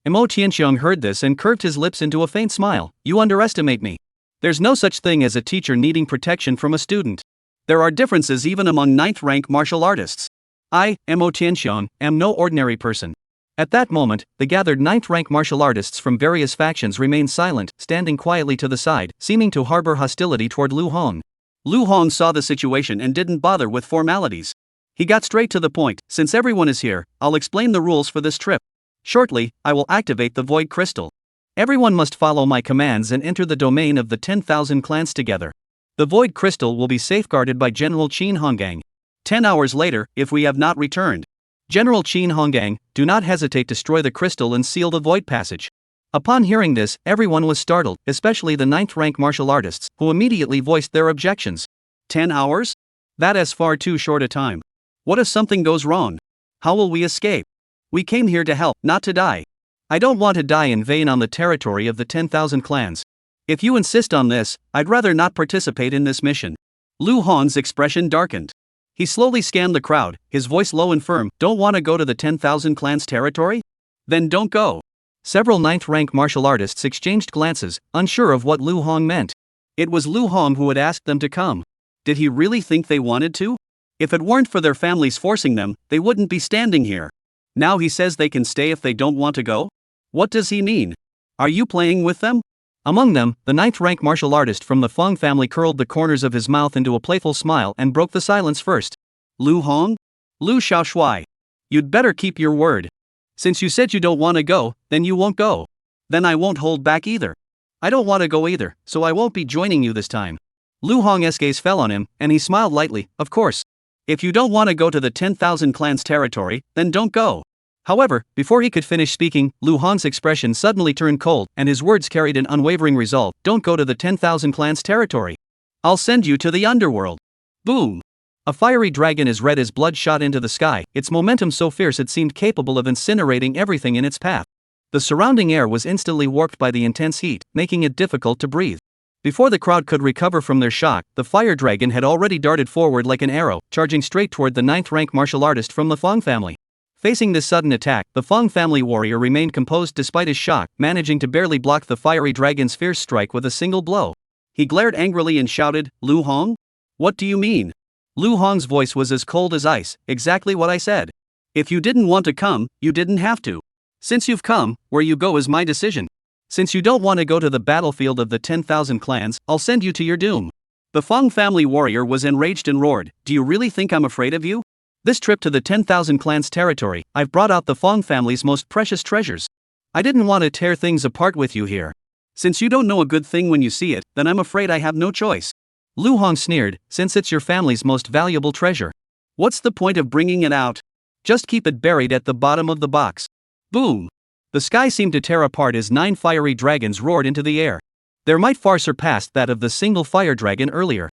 Mo Tianxiong heard this and curved his lips into a faint smile. You underestimate me. There's no such thing as a teacher needing protection from a student. There are differences even among 9th rank martial artists. I, Mo Tianxiong, am no ordinary person. At that moment, the gathered 9th rank martial artists from various factions remained silent, standing quietly to the side, seeming to harbor hostility toward Lu Hong. Lu Hong saw the situation and didn't bother with formalities. He got straight to the point. Since everyone is here, I'll explain the rules for this trip. Shortly, I will activate the Void Crystal. Everyone must follow my commands and enter the domain of the 10,000 clans together. The Void Crystal will be safeguarded by General Qin Honggang. 10 hours later, if we have not returned, General Qin Honggang, do not hesitate to destroy the crystal and seal the void passage. Upon hearing this, everyone was startled, especially the 9th rank martial artists, who immediately voiced their objections. 10 hours? That is far too short a time. What if something goes wrong? How will we escape? We came here to help, not to die. I don't want to die in vain on the territory of the 10,000 clans. If you insist on this, I'd rather not participate in this mission. Lu Hong's expression darkened. He slowly scanned the crowd, his voice low and firm. Don't want to go to the 10,000 clans territory? Then don't go. Several 9th rank martial artists exchanged glances, unsure of what Lu Hong meant. It was Lu Hong who had asked them to come. Did he really think they wanted to? If it weren't for their families forcing them, they wouldn't be standing here. Now he says they can stay if they don't want to go? What does he mean? Are you playing with them? Among them, the 9th rank martial artist from the Feng family curled the corners of his mouth into a playful smile and broke the silence first. Lu Hong? Lu Xiaoshui. You'd better keep your word. Since you said you don't want to go, then you won't go. Then I won't hold back either. I don't want to go either, so I won't be joining you this time. Lu Hong's gaze fell on him, and he smiled lightly. Of course. If you don't want to go to the 10,000 clans territory, then don't go. However, before he could finish speaking, Lu Hong's expression suddenly turned cold, and his words carried an unwavering resolve. Don't go to the 10,000 clans territory. I'll send you to the underworld. Boom! A fiery dragon as red as blood shot into the sky, its momentum so fierce it seemed capable of incinerating everything in its path. The surrounding air was instantly warped by the intense heat, making it difficult to breathe. Before the crowd could recover from their shock, the fire dragon had already darted forward like an arrow, charging straight toward the 9th rank martial artist from the Feng family. Facing this sudden attack, the Feng family warrior remained composed despite his shock, managing to barely block the fiery dragon's fierce strike with a single blow. He glared angrily and shouted, Lu Hong? What do you mean? Lu Hong's voice was as cold as ice. Exactly what I said. If you didn't want to come, you didn't have to. Since you've come, where you go is my decision. Since you don't want to go to the battlefield of the 10,000 clans, I'll send you to your doom. The Feng family warrior was enraged and roared, Do you really think I'm afraid of you? This trip to the 10,000 clans territory, I've brought out the Feng family's most precious treasures. I didn't want to tear things apart with you here. Since you don't know a good thing when you see it, then I'm afraid I have no choice. Lu Hong sneered, since it's your family's most valuable treasure. What's the point of bringing it out? Just keep it buried at the bottom of the box. Boom! The sky seemed to tear apart as 9 fiery dragons roared into the air. Their might far surpassed that of the single fire dragon earlier.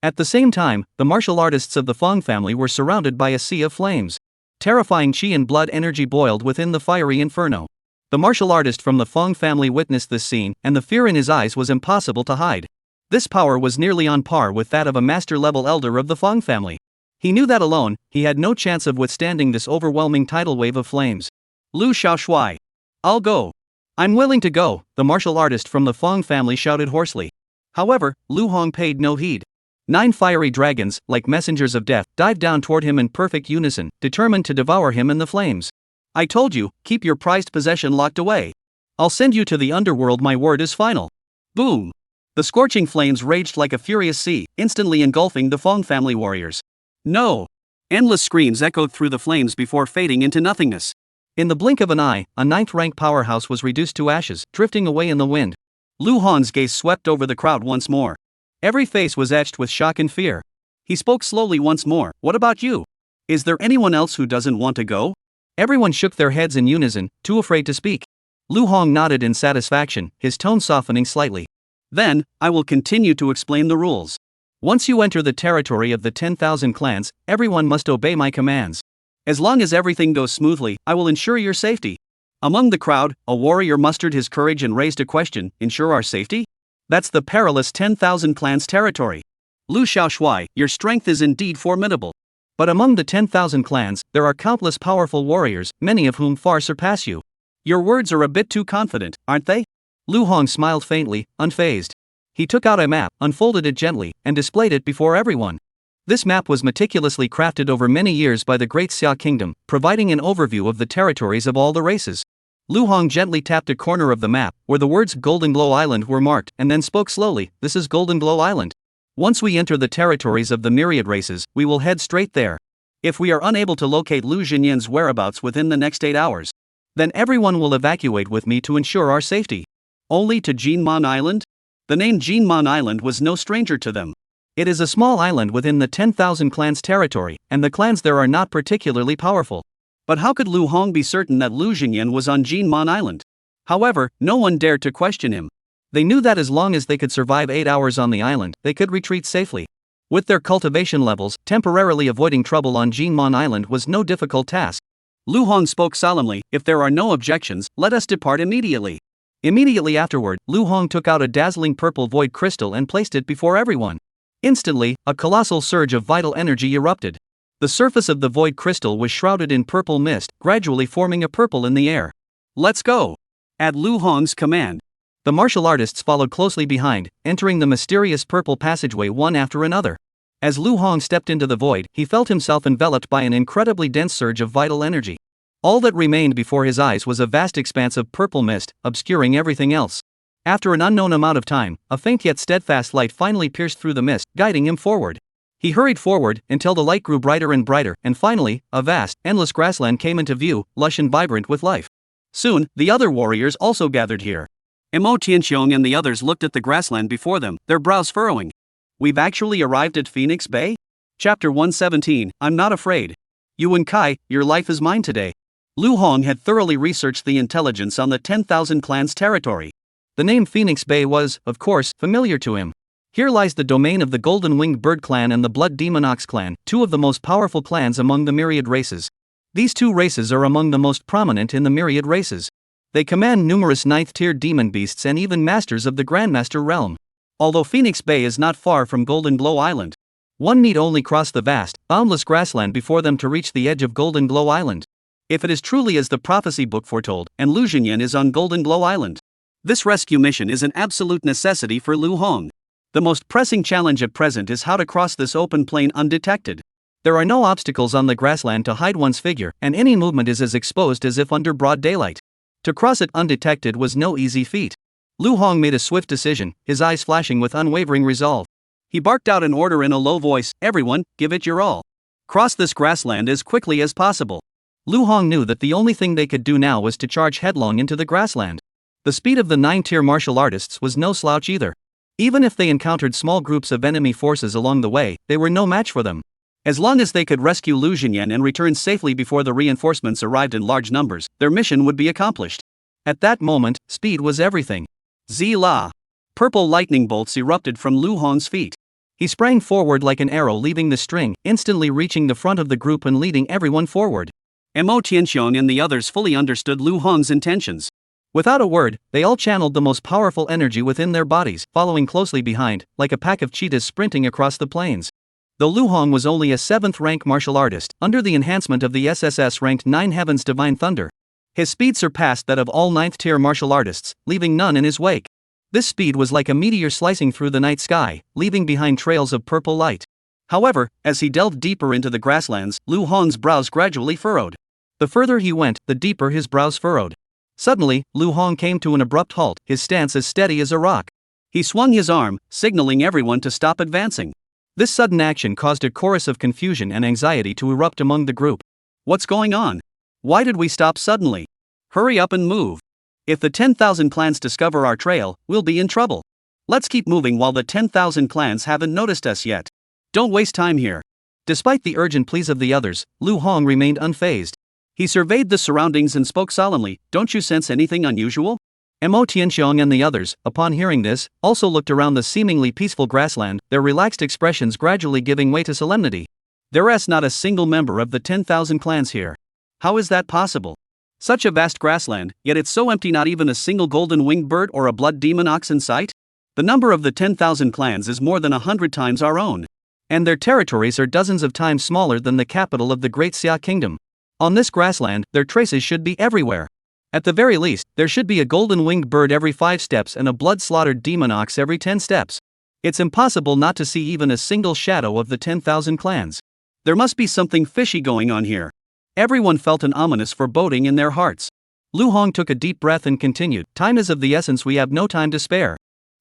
At the same time, the martial artists of the Fong family were surrounded by a sea of flames. Terrifying chi and blood energy boiled within the fiery inferno. The martial artist from the Fong family witnessed this scene, and the fear in his eyes was impossible to hide. This power was nearly on par with that of a master-level elder of the Fong family. He knew that alone, he had no chance of withstanding this overwhelming tidal wave of flames. Lu Xiaoshui. I'll go. I'm willing to go, the martial artist from the Fong family shouted hoarsely. However, Lu Hong paid no heed. 9 fiery dragons, like messengers of death, dived down toward him in perfect unison, determined to devour him in the flames. I told you, keep your prized possession locked away. I'll send you to the underworld, my word is final. Boom! The scorching flames raged like a furious sea, instantly engulfing the Fong family warriors. No! Endless screams echoed through the flames before fading into nothingness. In the blink of an eye, a 9th-rank powerhouse was reduced to ashes, drifting away in the wind. Lu Hong's gaze swept over the crowd once more. Every face was etched with shock and fear. He spoke slowly once more. What about you? Is there anyone else who doesn't want to go? Everyone shook their heads in unison, too afraid to speak. Lu Hong nodded in satisfaction, his tone softening slightly. Then, I will continue to explain the rules. Once you enter the territory of the 10,000 clans, everyone must obey my commands. As long as everything goes smoothly, I will ensure your safety. Among the crowd, a warrior mustered his courage and raised a question. Ensure our safety? That's the perilous 10,000 clans territory. Lu Xiaoshui, your strength is indeed formidable. But among the 10,000 clans, there are countless powerful warriors, many of whom far surpass you. Your words are a bit too confident, aren't they? Lu Hong smiled faintly, unfazed. He took out a map, unfolded it gently, and displayed it before everyone. This map was meticulously crafted over many years by the Great Xia Kingdom, providing an overview of the territories of all the races. Lu Hong gently tapped a corner of the map, where the words Golden Glow Island were marked, and then spoke slowly. This is Golden Glow Island. Once we enter the territories of the myriad races, we will head straight there. If we are unable to locate Lu Jinyan's whereabouts within the next 8 hours, then everyone will evacuate with me to ensure our safety. Only to Jinman Island? The name Jinman Island was no stranger to them. It is a small island within the 10,000 clans territory, and the clans there are not particularly powerful. But how could Lu Hong be certain that Lu Jinyan was on Jinman Island? However, no one dared to question him. They knew that as long as they could survive 8 hours on the island, they could retreat safely. With their cultivation levels, temporarily avoiding trouble on Jinman Island was no difficult task. Lu Hong spoke solemnly. If there are no objections, let us depart immediately. Immediately afterward, Lu Hong took out a dazzling purple void crystal and placed it before everyone. Instantly, a colossal surge of vital energy erupted. The surface of the void crystal was shrouded in purple mist, gradually forming a purple in the air. Let's go! At Lu Hong's command. The martial artists followed closely behind, entering the mysterious purple passageway one after another. As Lu Hong stepped into the void, he felt himself enveloped by an incredibly dense surge of vital energy. All that remained before his eyes was a vast expanse of purple mist, obscuring everything else. After an unknown amount of time, a faint yet steadfast light finally pierced through the mist, guiding him forward. He hurried forward, until the light grew brighter and brighter, and finally, a vast, endless grassland came into view, lush and vibrant with life. Soon, the other warriors also gathered here. Mo Tianxiong and the others looked at the grassland before them, their brows furrowing. We've actually arrived at Phoenix Bay? Chapter 117, I'm not afraid. Yuan Kai, your life is mine today. Lu Hong had thoroughly researched the intelligence on the 10,000 clans territory. The name Phoenix Bay was, of course, familiar to him. Here lies the domain of the Golden-Winged Bird clan and the Blood Demon Ox clan, two of the most powerful clans among the myriad races. These two races are among the most prominent in the myriad races. They command numerous 9th-tier demon beasts and even masters of the Grandmaster realm. Although Phoenix Bay is not far from Golden Glow Island, one need only cross the vast, boundless grassland before them to reach the edge of Golden Glow Island. If it is truly as the prophecy book foretold, and Lu Jinyan is on Golden Glow Island, this rescue mission is an absolute necessity for Lu Hong. The most pressing challenge at present is how to cross this open plain undetected. There are no obstacles on the grassland to hide one's figure, and any movement is as exposed as if under broad daylight. To cross it undetected was no easy feat. Lu Hong made a swift decision, his eyes flashing with unwavering resolve. He barked out an order in a low voice, everyone, give it your all. Cross this grassland as quickly as possible. Lu Hong knew that the only thing they could do now was to charge headlong into the grassland. The speed of the 9th-tier martial artists was no slouch either. Even if they encountered small groups of enemy forces along the way, they were no match for them. As long as they could rescue Lu Xinyan and return safely before the reinforcements arrived in large numbers, their mission would be accomplished. At that moment, speed was everything. Zila! Purple lightning bolts erupted from Lu Hong's feet. He sprang forward like an arrow leaving the string, instantly reaching the front of the group and leading everyone forward. Mo Tianxiong and the others fully understood Lu Hong's intentions. Without a word, they all channeled the most powerful energy within their bodies, following closely behind, like a pack of cheetahs sprinting across the plains. Though Lu Hong was only a 7th-rank martial artist, under the enhancement of the SSS-ranked 9 Heaven's Divine Thunder, his speed surpassed that of all 9th-tier martial artists, leaving none in his wake. This speed was like a meteor slicing through the night sky, leaving behind trails of purple light. However, as he delved deeper into the grasslands, Lu Hong's brows gradually furrowed. The further he went, the deeper his brows furrowed. Suddenly, Lu Hong came to an abrupt halt, his stance as steady as a rock. He swung his arm, signaling everyone to stop advancing. This sudden action caused a chorus of confusion and anxiety to erupt among the group. What's going on? Why did we stop suddenly? Hurry up and move. If the 10,000 clans discover our trail, we'll be in trouble. Let's keep moving while the 10,000 clans haven't noticed us yet. Don't waste time here. Despite the urgent pleas of the others, Lu Hong remained unfazed. He surveyed the surroundings and spoke solemnly. Don't you sense anything unusual? Mo Tianxiong and the others, upon hearing this, also looked around the seemingly peaceful grassland, their relaxed expressions gradually giving way to solemnity. There's not a single member of the 10,000 clans here. How is that possible? Such a vast grassland, yet it's so empty, not even a single golden winged bird or a blood demon ox in sight? The number of the 10,000 clans is more than 100 times our own. And their territories are dozens of times smaller than the capital of the Great Xia Kingdom. On this grassland, their traces should be everywhere. At the very least, there should be a golden winged bird every 5 steps and a blood-slaughtered demon ox every 10 steps. It's impossible not to see even a single shadow of the 10,000 clans. There must be something fishy going on here. Everyone felt an ominous foreboding in their hearts. Lu Hong took a deep breath and continued, time is of the essence, we have no time to spare.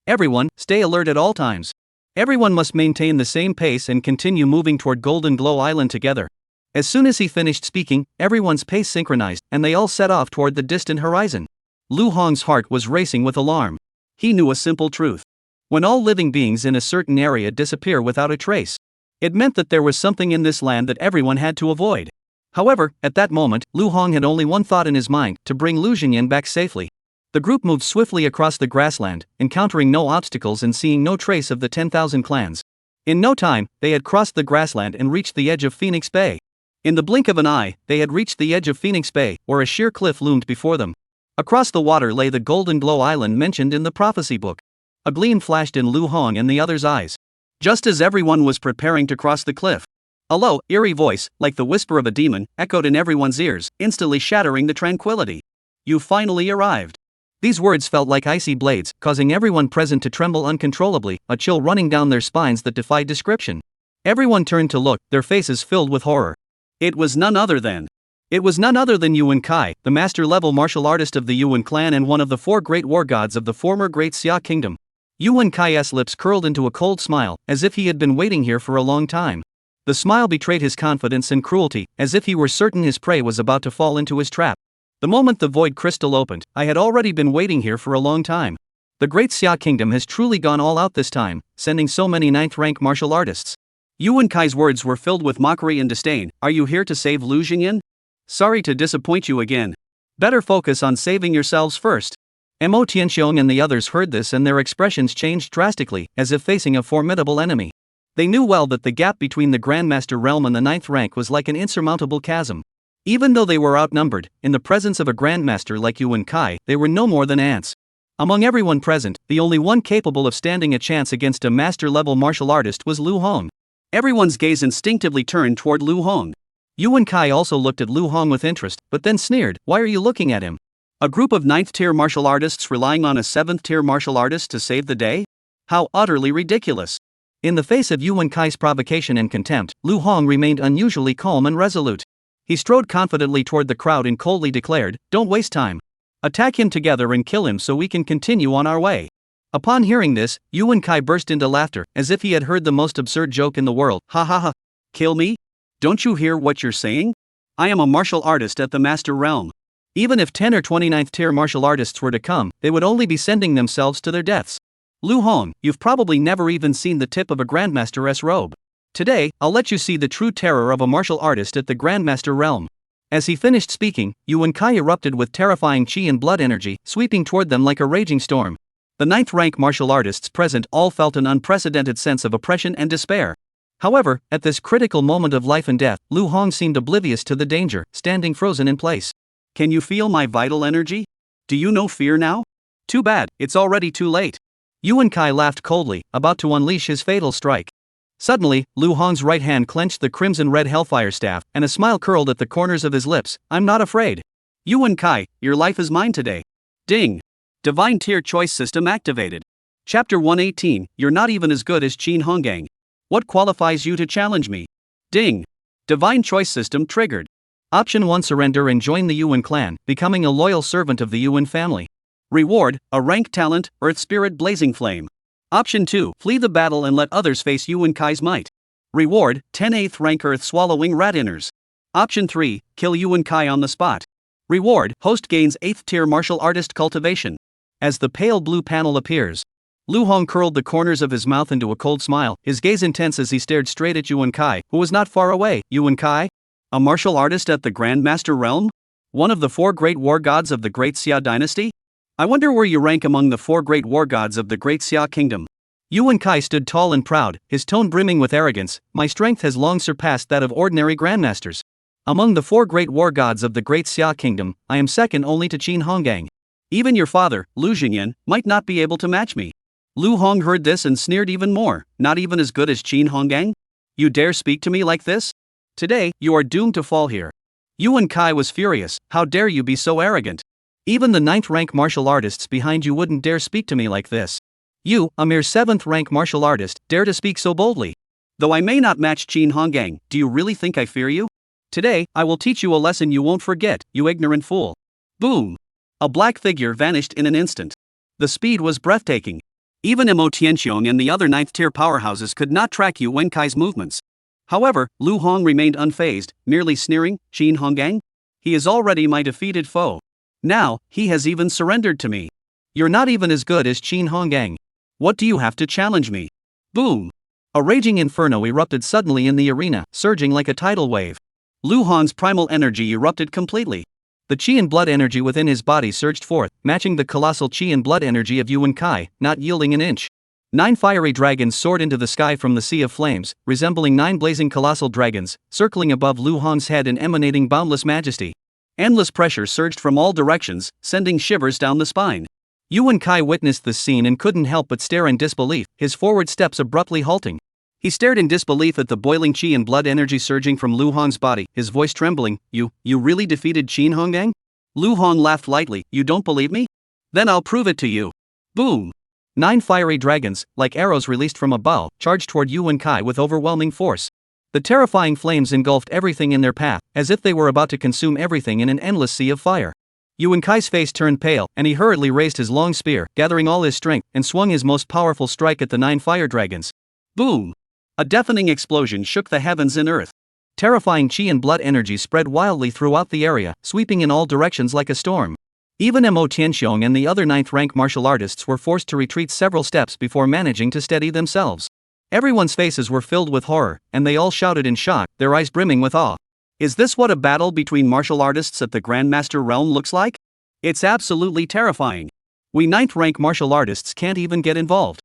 Everyone, stay alert at all times. Everyone must maintain the same pace and continue moving toward Golden Glow Island together. As soon as he finished speaking, everyone's pace synchronized, and they all set off toward the distant horizon. Lu Hong's heart was racing with alarm. He knew a simple truth. When all living beings in a certain area disappear without a trace, it meant that there was something in this land that everyone had to avoid. However, at that moment, Lu Hong had only one thought in his mind, to bring Lu Xinyan back safely. The group moved swiftly across the grassland, encountering no obstacles and seeing no trace of the 10,000 clans. In no time, they had crossed the grassland and reached the edge of Phoenix Bay. In the blink of an eye, they had reached the edge of Phoenix Bay, where a sheer cliff loomed before them. Across the water lay the Golden Glow Island mentioned in the prophecy book. A gleam flashed in Lu Hong and the others' eyes. Just as everyone was preparing to cross the cliff, a low, eerie voice, like the whisper of a demon, echoed in everyone's ears, instantly shattering the tranquility. You finally arrived. These words felt like icy blades, causing everyone present to tremble uncontrollably, a chill running down their spines that defied description. Everyone turned to look, their faces filled with horror. It was none other than Yuan Kai, the master-level martial artist of the Yuan clan and one of the 4 great war gods of the former Great Xia Kingdom. Yuan Kai's lips curled into a cold smile, as if he had been waiting here for a long time. The smile betrayed his confidence and cruelty, as if he were certain his prey was about to fall into his trap. The moment the void crystal opened, I had already been waiting here for a long time. The Great Xia Kingdom has truly gone all out this time, sending so many 9th-rank martial artists. Yuan Kai's words were filled with mockery and disdain. Are you here to save Lu Xinyan? Sorry to disappoint you again. Better focus on saving yourselves first. Mo Tianxiong and the others heard this and their expressions changed drastically, as if facing a formidable enemy. They knew well that the gap between the Grandmaster realm and the 9th rank was like an insurmountable chasm. Even though they were outnumbered, in the presence of a Grandmaster like Yuan Kai, they were no more than ants. Among everyone present, the only one capable of standing a chance against a master-level martial artist was Lu Hong. Everyone's gaze instinctively turned toward Lu Hong. Yuan Kai also looked at Lu Hong with interest, but then sneered, why are you looking at him? A group of 9th-tier martial artists relying on a 7th-tier martial artist to save the day? How utterly ridiculous. In the face of Yuan Kai's provocation and contempt, Lu Hong remained unusually calm and resolute. He strode confidently toward the crowd and coldly declared, don't waste time. Attack him together and kill him so we can continue on our way. Upon hearing this, Yuan Kai burst into laughter, as if he had heard the most absurd joke in the world. Ha ha ha. Kill me? Don't you hear what you're saying? I am a martial artist at the Master Realm. Even if 10 or 29th tier martial artists were to come, they would only be sending themselves to their deaths. Lu Hong, you've probably never even seen the tip of a Grandmaster's robe. Today, I'll let you see the true terror of a martial artist at the Grandmaster realm. As he finished speaking, Yuan Kai erupted with terrifying chi and blood energy, sweeping toward them like a raging storm. The ninth-rank martial artists present all felt an unprecedented sense of oppression and despair. However, at this critical moment of life and death, Lu Hong seemed oblivious to the danger, standing frozen in place. Can you feel my vital energy? Do you know fear now? Too bad, it's already too late. Yuan Kai laughed coldly, about to unleash his fatal strike. Suddenly, Lu Hong's right hand clenched the crimson-red hellfire staff, and a smile curled at the corners of his lips. I'm not afraid. Yuan Kai, your life is mine today. Ding! Divine Tier Choice System activated. Chapter 118, You're not even as good as Qin Hongang. What qualifies you to challenge me? Ding! Divine Choice System triggered. Option 1, surrender and join the Yuan clan, becoming a loyal servant of the Yuan family. Reward, a rank talent, Earth Spirit Blazing Flame. Option 2, flee the battle and let others face Yuan Kai's might. Reward, 10 8th rank Earth Swallowing Rat Inners. Option 3, kill Yuan Kai on the spot. Reward, host gains 8th tier martial artist cultivation. As the pale blue panel appears, Lu Hong curled the corners of his mouth into a cold smile, his gaze intense as he stared straight at Yuan Kai, who was not far away. Yuan Kai? A martial artist at the Grandmaster realm? One of the 4 great war gods of the Great Xia dynasty? I wonder where you rank among the 4 great war gods of the Great Xia kingdom. Yuan Kai stood tall and proud, his tone brimming with arrogance. My strength has long surpassed that of ordinary grandmasters. Among the 4 great war gods of the Great Xia kingdom, I am second only to Qin Hongang. Even your father, Lu Jingyan, might not be able to match me. Lu Hong heard this and sneered even more. Not even as good as Qin Hongang? You dare speak to me like this? Today, you are doomed to fall here. Yuan Kai was furious. How dare you be so arrogant? Even the 9th rank martial artists behind you wouldn't dare speak to me like this. You, a mere 7th rank martial artist, dare to speak so boldly. Though I may not match Qin Hongang, do you really think I fear you? Today, I will teach you a lesson you won't forget, you ignorant fool. Boom! A black figure vanished in an instant. The speed was breathtaking. Even Mo Tianxiong and the other 9th tier powerhouses could not track Yuan Kai's movements. However, Lu Hong remained unfazed, merely sneering. Qin Hongang? He is already my defeated foe. Now, he has even surrendered to me. You're not even as good as Qin Hongang. What do you have to challenge me? Boom! A raging inferno erupted suddenly in the arena, surging like a tidal wave. Lu Hong's primal energy erupted completely. The chi and blood energy within his body surged forth, matching the colossal chi and blood energy of Yuan Kai, not yielding an inch. 9 fiery dragons soared into the sky from the sea of flames, resembling 9 blazing colossal dragons, circling above Lu Hong's head and emanating boundless majesty. Endless pressure surged from all directions, sending shivers down the spine. Yuan Kai witnessed this scene and couldn't help but stare in disbelief, his forward steps abruptly halting. He stared in disbelief at the boiling chi and blood energy surging from Lu Hong's body, his voice trembling. You really defeated Qin Hongang? Lu Hong laughed lightly. You don't believe me? Then I'll prove it to you. Boom! 9 fiery dragons, like arrows released from a bow, charged toward Yuan Kai with overwhelming force. The terrifying flames engulfed everything in their path, as if they were about to consume everything in an endless sea of fire. Yuan Kai's face turned pale, and he hurriedly raised his long spear, gathering all his strength, and swung his most powerful strike at the 9 fire dragons. Boom! A deafening explosion shook the heavens and earth. Terrifying chi and blood energy spread wildly throughout the area, sweeping in all directions like a storm. Even Mo Tianxiong and the other 9th rank martial artists were forced to retreat several steps before managing to steady themselves. Everyone's faces were filled with horror, and they all shouted in shock, their eyes brimming with awe. Is this what a battle between martial artists at the Grandmaster realm looks like? It's absolutely terrifying. We 9th rank martial artists can't even get involved.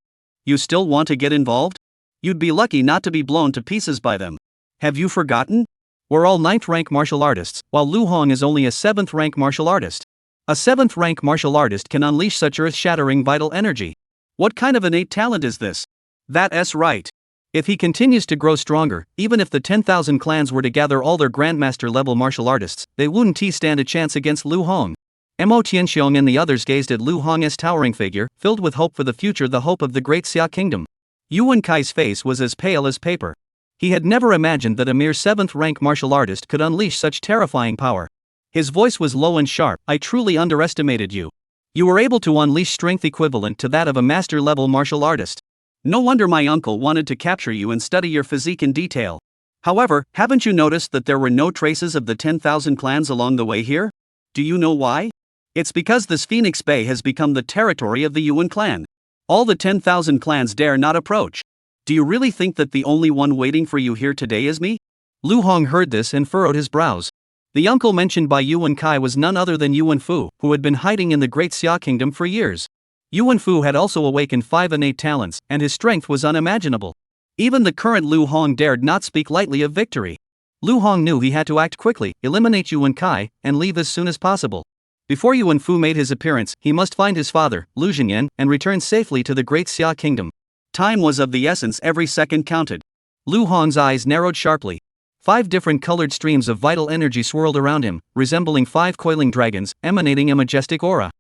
You still want to get involved? You'd be lucky not to be blown to pieces by them. Have you forgotten? We're all 9th rank martial artists, while Lu Hong is only a 7th rank martial artist. A 7th rank martial artist can unleash such earth-shattering vital energy. What kind of innate talent is this? That's right. If he continues to grow stronger, even if the 10,000 clans were to gather all their Grandmaster-level martial artists, they wouldn't stand a chance against Lu Hong. Mo Tianxiong and the others gazed at Lu Hong's towering figure, filled with hope for the future, the hope of the Great Xia Kingdom. Yuan Kai's face was as pale as paper. He had never imagined that a mere 7th rank martial artist could unleash such terrifying power. His voice was low and sharp. I truly underestimated you. You were able to unleash strength equivalent to that of a master-level martial artist. No wonder my uncle wanted to capture you and study your physique in detail. However, haven't you noticed that there were no traces of the 10,000 clans along the way here? Do you know why? It's because this Phoenix Bay has become the territory of the Yuan clan. All the 10,000 clans dare not approach. Do you really think that the only one waiting for you here today is me? Lu Hong heard this and furrowed his brows. The uncle mentioned by Yuan Kai was none other than Yuan Fu, who had been hiding in the Great Xia Kingdom for years. Yuan Fu had also awakened 5 innate talents, and his strength was unimaginable. Even the current Lu Hong dared not speak lightly of victory. Lu Hong knew he had to act quickly, eliminate Yuan Kai, and leave as soon as possible. Before Yuan Fu made his appearance, he must find his father, Lu Zhenyan, and return safely to the Great Xia Kingdom. Time was of the essence, every second counted. Lu Hong's eyes narrowed sharply. 5 different colored streams of vital energy swirled around him, resembling 5 coiling dragons, emanating a majestic aura.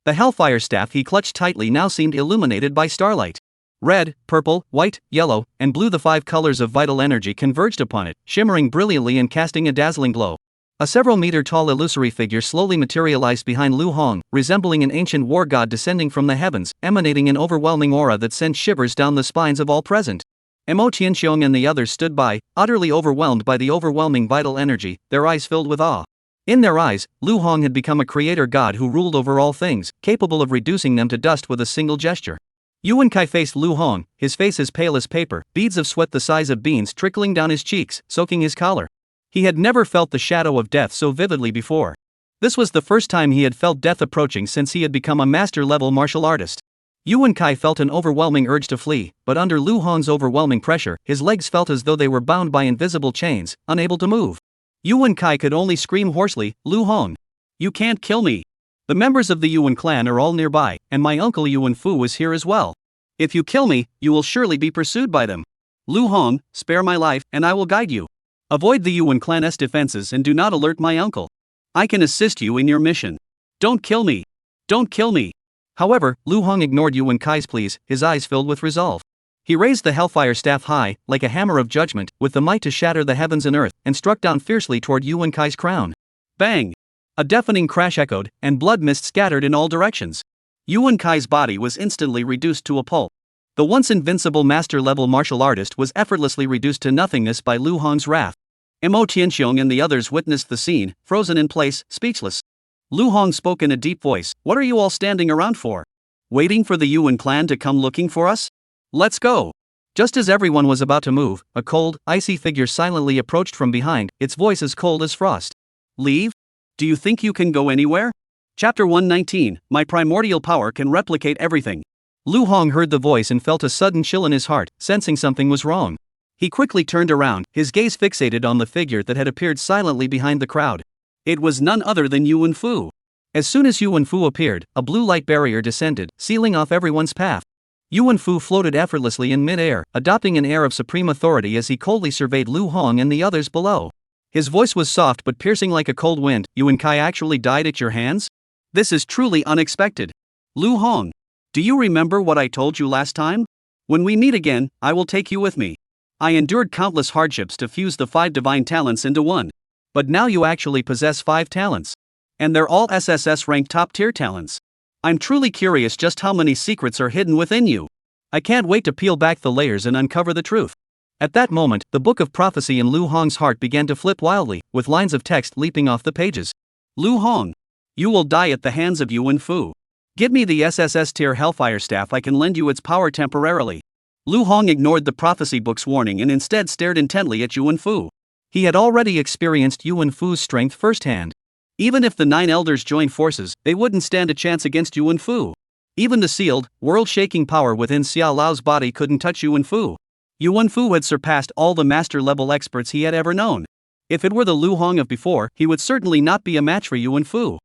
The hellfire staff he clutched tightly now seemed illuminated by starlight. Red, purple, white, yellow, and blue, the 5 colors of vital energy converged upon it, shimmering brilliantly and casting a dazzling glow. A several-meter-tall illusory figure slowly materialized behind Lu Hong, resembling an ancient war god descending from the heavens, emanating an overwhelming aura that sent shivers down the spines of all present. Mo Tianxiong and the others stood by, utterly overwhelmed by the overwhelming vital energy, their eyes filled with awe. In their eyes, Lu Hong had become a creator god who ruled over all things, capable of reducing them to dust with a single gesture. Yuan Kai faced Lu Hong, his face as pale as paper, beads of sweat the size of beans trickling down his cheeks, soaking his collar. He had never felt the shadow of death so vividly before. This was the first time he had felt death approaching since he had become a master-level martial artist. Yuan Kai felt an overwhelming urge to flee, but under Lu Hong's overwhelming pressure, his legs felt as though they were bound by invisible chains, unable to move. Yuan Kai could only scream hoarsely, "Lu Hong! You can't kill me! The members of the Yuan clan are all nearby, and my uncle Yuan Fu is here as well. If you kill me, you will surely be pursued by them. Lu Hong, spare my life, and I will guide you. Avoid the Yuan clan's defenses and do not alert my uncle. I can assist you in your mission. Don't kill me! Don't kill me!" However, Lu Hong ignored Yuan Kai's pleas, his eyes filled with resolve. He raised the hellfire staff high, like a hammer of judgment, with the might to shatter the heavens and earth, and struck down fiercely toward Yuan Kai's crown. Bang! A deafening crash echoed, and blood mist scattered in all directions. Yuan Kai's body was instantly reduced to a pulp. The once invincible master-level martial artist was effortlessly reduced to nothingness by Lu Hong's wrath. Mo Tianxiong and the others witnessed the scene, frozen in place, speechless. Lu Hong spoke in a deep voice, "What are you all standing around for? Waiting for the Yuan clan to come looking for us? Let's go!" Just as everyone was about to move, a cold, icy figure silently approached from behind, its voice as cold as frost. "Leave? Do you think you can go anywhere?" Chapter 119, My primordial power can replicate everything. Lu Hong heard the voice and felt a sudden chill in his heart, sensing something was wrong. He quickly turned around, his gaze fixated on the figure that had appeared silently behind the crowd. It was none other than Yuan Fu. As soon as Yuan Fu appeared, a blue light barrier descended, sealing off everyone's path. Yuan Fu floated effortlessly in mid-air, adopting an air of supreme authority as he coldly surveyed Lu Hong and the others below. His voice was soft but piercing like a cold wind. "Yuan Kai actually died at your hands? This is truly unexpected. Lu Hong, do you remember what I told you last time? When we meet again, I will take you with me. I endured countless hardships to fuse the 5 divine talents into one. But now you actually possess 5 talents. And they're all SSS-ranked top-tier talents. I'm truly curious just how many secrets are hidden within you. I can't wait to peel back the layers and uncover the truth." At that moment, the book of prophecy in Lu Hong's heart began to flip wildly, with lines of text leaping off the pages. "Lu Hong, you will die at the hands of Yuan Fu. Give me the SSS tier Hellfire Staff, I can lend you its power temporarily." Lu Hong ignored the prophecy book's warning and instead stared intently at Yuan Fu. He had already experienced Yuan Fu's strength firsthand. Even if the 9 elders joined forces, they wouldn't stand a chance against Yuan Fu. Even the sealed, world-shaking power within Xia Lao's body couldn't touch Yuan Fu. Yuan Fu had surpassed all the master-level experts he had ever known. If it were the Lu Hong of before, he would certainly not be a match for Yuan Fu.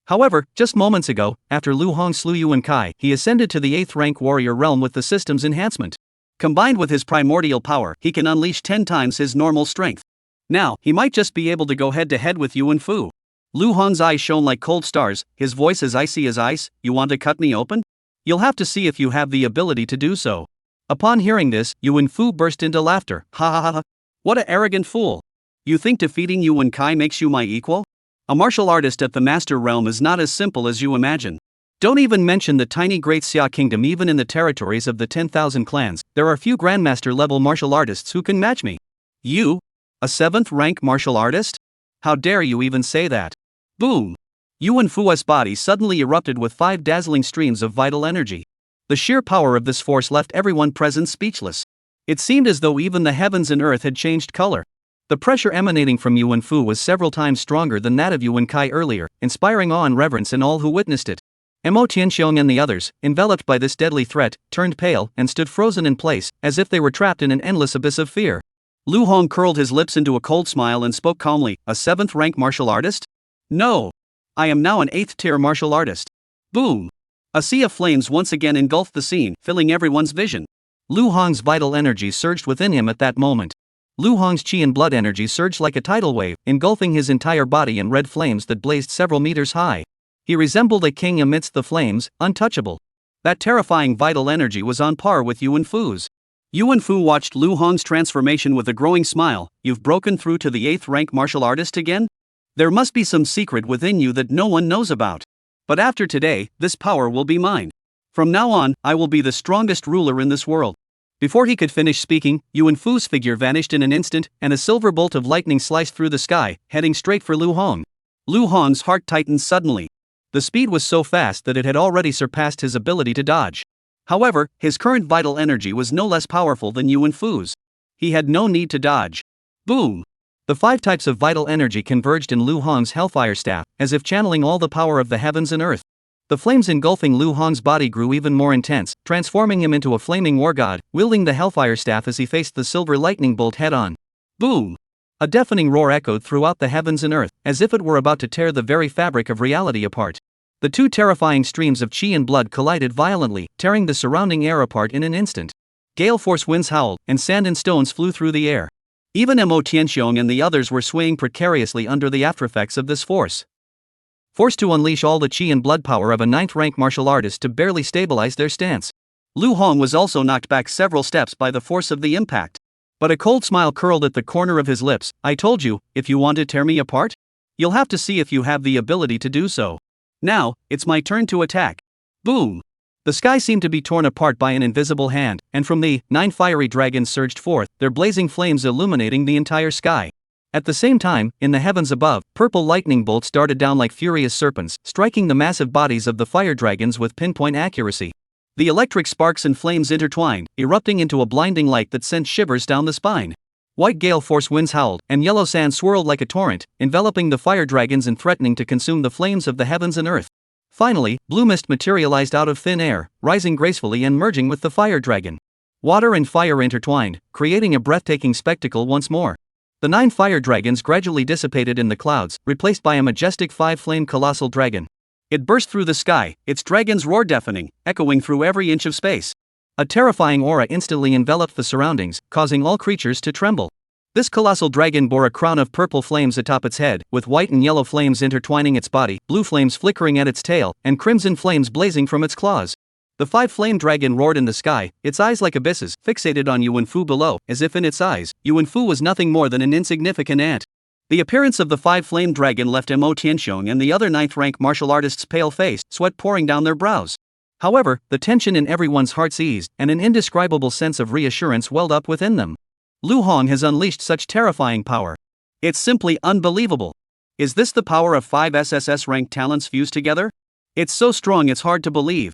However, just moments ago, after Lu Hong slew Yuan Kai, he ascended to the 8th rank warrior realm with the system's enhancement. Combined with his primordial power, he can unleash 10 times his normal strength. Now, he might just be able to go head-to-head with Yuan Fu. Lu Hong's eyes shone like cold stars, his voice as icy as ice. "You want to cut me open? You'll have to see if you have the ability to do so." Upon hearing this, Yuan Fu burst into laughter. "Ha ha ha ha! What a arrogant fool! You think defeating Yuan Kai makes you my equal? A martial artist at the master realm is not as simple as you imagine. Don't even mention the tiny Great Xia Kingdom. Even in the territories of the 10,000 clans, there are few grandmaster-level martial artists who can match me. You? A 7th rank martial artist? How dare you even say that?" Boom! Yuan Fu's body suddenly erupted with 5 dazzling streams of vital energy. The sheer power of this force left everyone present speechless. It seemed as though even the heavens and earth had changed color. The pressure emanating from Yuan Fu was several times stronger than that of Yuan Kai earlier, inspiring awe and reverence in all who witnessed it. Mo Tianxiong and the others, enveloped by this deadly threat, turned pale and stood frozen in place, as if they were trapped in an endless abyss of fear. Lu Hong curled his lips into a cold smile and spoke calmly, "A 7th-rank martial artist? No. I am now an 8th-tier martial artist." Boom! A sea of flames once again engulfed the scene, filling everyone's vision. Lu Hong's vital energy surged within him at that moment. Lu Hong's qi and blood energy surged like a tidal wave, engulfing his entire body in red flames that blazed several meters high. He resembled a king amidst the flames, untouchable. That terrifying vital energy was on par with Yuan Fu's. Yuan Fu watched Lu Hong's transformation with a growing smile. "You've broken through to the 8th-rank martial artist again? There must be some secret within you that no one knows about. But after today, this power will be mine. From now on, I will be the strongest ruler in this world." Before he could finish speaking, Yuan Fu's figure vanished in an instant, and a silver bolt of lightning sliced through the sky, heading straight for Lu Hong. Lu Hong's heart tightened suddenly. The speed was so fast that it had already surpassed his ability to dodge. However, his current vital energy was no less powerful than Yuan Fu's. He had no need to dodge. Boom! The 5 types of vital energy converged in Lu Hong's Hellfire Staff, as if channeling all the power of the heavens and earth. The flames engulfing Lu Hong's body grew even more intense, transforming him into a flaming war god, wielding the Hellfire Staff as he faced the silver lightning bolt head-on. Boom! A deafening roar echoed throughout the heavens and earth, as if it were about to tear the very fabric of reality apart. The 2 terrifying streams of qi and blood collided violently, tearing the surrounding air apart in an instant. Gale force winds howled, and sand and stones flew through the air. Even Mo Tianxiong and the others were swaying precariously under the aftereffects of this force. Forced to unleash all the qi and blood power of a 9th-rank martial artist to barely stabilize their stance. Lu Hong was also knocked back several steps by the force of the impact. But a cold smile curled at the corner of his lips. "I told you, if you want to tear me apart, you'll have to see if you have the ability to do so. Now, it's my turn to attack." Boom! The sky seemed to be torn apart by an invisible hand, and from the 9 fiery dragons surged forth, their blazing flames illuminating the entire sky. At the same time, in the heavens above, purple lightning bolts darted down like furious serpents, striking the massive bodies of the fire dragons with pinpoint accuracy. The electric sparks and flames intertwined, erupting into a blinding light that sent shivers down the spine. White gale force winds howled, and yellow sand swirled like a torrent, enveloping the fire dragons and threatening to consume the flames of the heavens and earth. Finally, blue mist materialized out of thin air, rising gracefully and merging with the fire dragon. Water and fire intertwined, creating a breathtaking spectacle once more. The 9 fire dragons gradually dissipated in the clouds, replaced by a majestic 5-flame colossal dragon. It burst through the sky, its dragon's roar deafening, echoing through every inch of space. A terrifying aura instantly enveloped the surroundings, causing all creatures to tremble. This colossal dragon bore a crown of purple flames atop its head, with white and yellow flames intertwining its body, blue flames flickering at its tail, and crimson flames blazing from its claws. The 5-flame dragon roared in the sky, its eyes like abysses, fixated on Yuan Fu below, as if in its eyes, Yuan Fu was nothing more than an insignificant ant. The appearance of the 5-flame dragon left Mo Tianxiong and the other 9th-rank martial artists pale-faced, sweat pouring down their brows. However, the tension in everyone's hearts eased, and an indescribable sense of reassurance welled up within them. Lu Hong has unleashed such terrifying power. It's simply unbelievable. Is this the power of 5 SSS-ranked talents fused together? It's so strong it's hard to believe.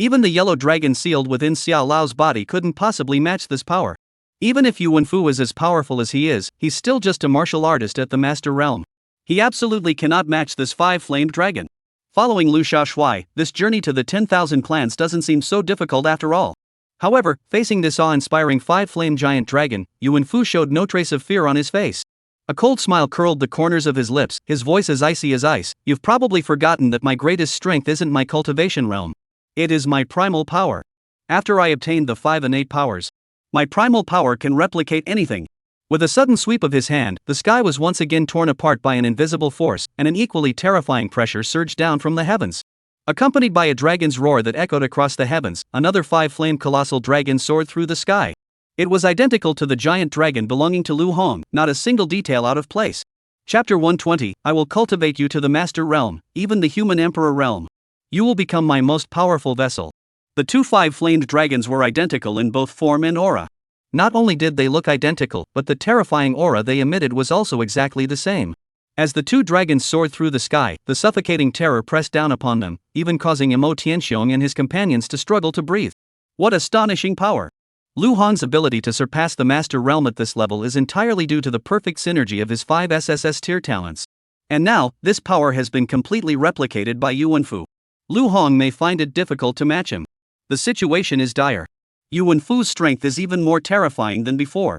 Even the yellow dragon sealed within Xiao Lao's body couldn't possibly match this power. Even if Yuan Fu is as powerful as he is, he's still just a martial artist at the Master Realm. He absolutely cannot match this 5-flamed dragon. Following Lu Shaoshui, this journey to the 10,000 clans doesn't seem so difficult after all. However, facing this awe-inspiring 5-flame giant dragon, Yuan Fu showed no trace of fear on his face. A cold smile curled the corners of his lips, his voice as icy as ice. "You've probably forgotten that my greatest strength isn't my cultivation realm. It is my primal power. After I obtained the 5 innate powers, my primal power can replicate anything." With a sudden sweep of his hand, the sky was once again torn apart by an invisible force, and an equally terrifying pressure surged down from the heavens. Accompanied by a dragon's roar that echoed across the heavens, another 5-flame colossal dragon soared through the sky. It was identical to the giant dragon belonging to Lu Hong, not a single detail out of place. Chapter 120, I will cultivate you to the Master Realm, even the human Emperor Realm. You will become my most powerful vessel. The 2 5-flamed dragons were identical in both form and aura. Not only did they look identical, but the terrifying aura they emitted was also exactly the same. As the 2 dragons soared through the sky, the suffocating terror pressed down upon them, even causing Mo Tianxiong and his companions to struggle to breathe. What astonishing power! Lu Hong's ability to surpass the Master Realm at this level is entirely due to the perfect synergy of his 5 SSS tier talents. And now, this power has been completely replicated by Yuan Fu. Lu Hong may find it difficult to match him. The situation is dire. Yuan Fu's strength is even more terrifying than before.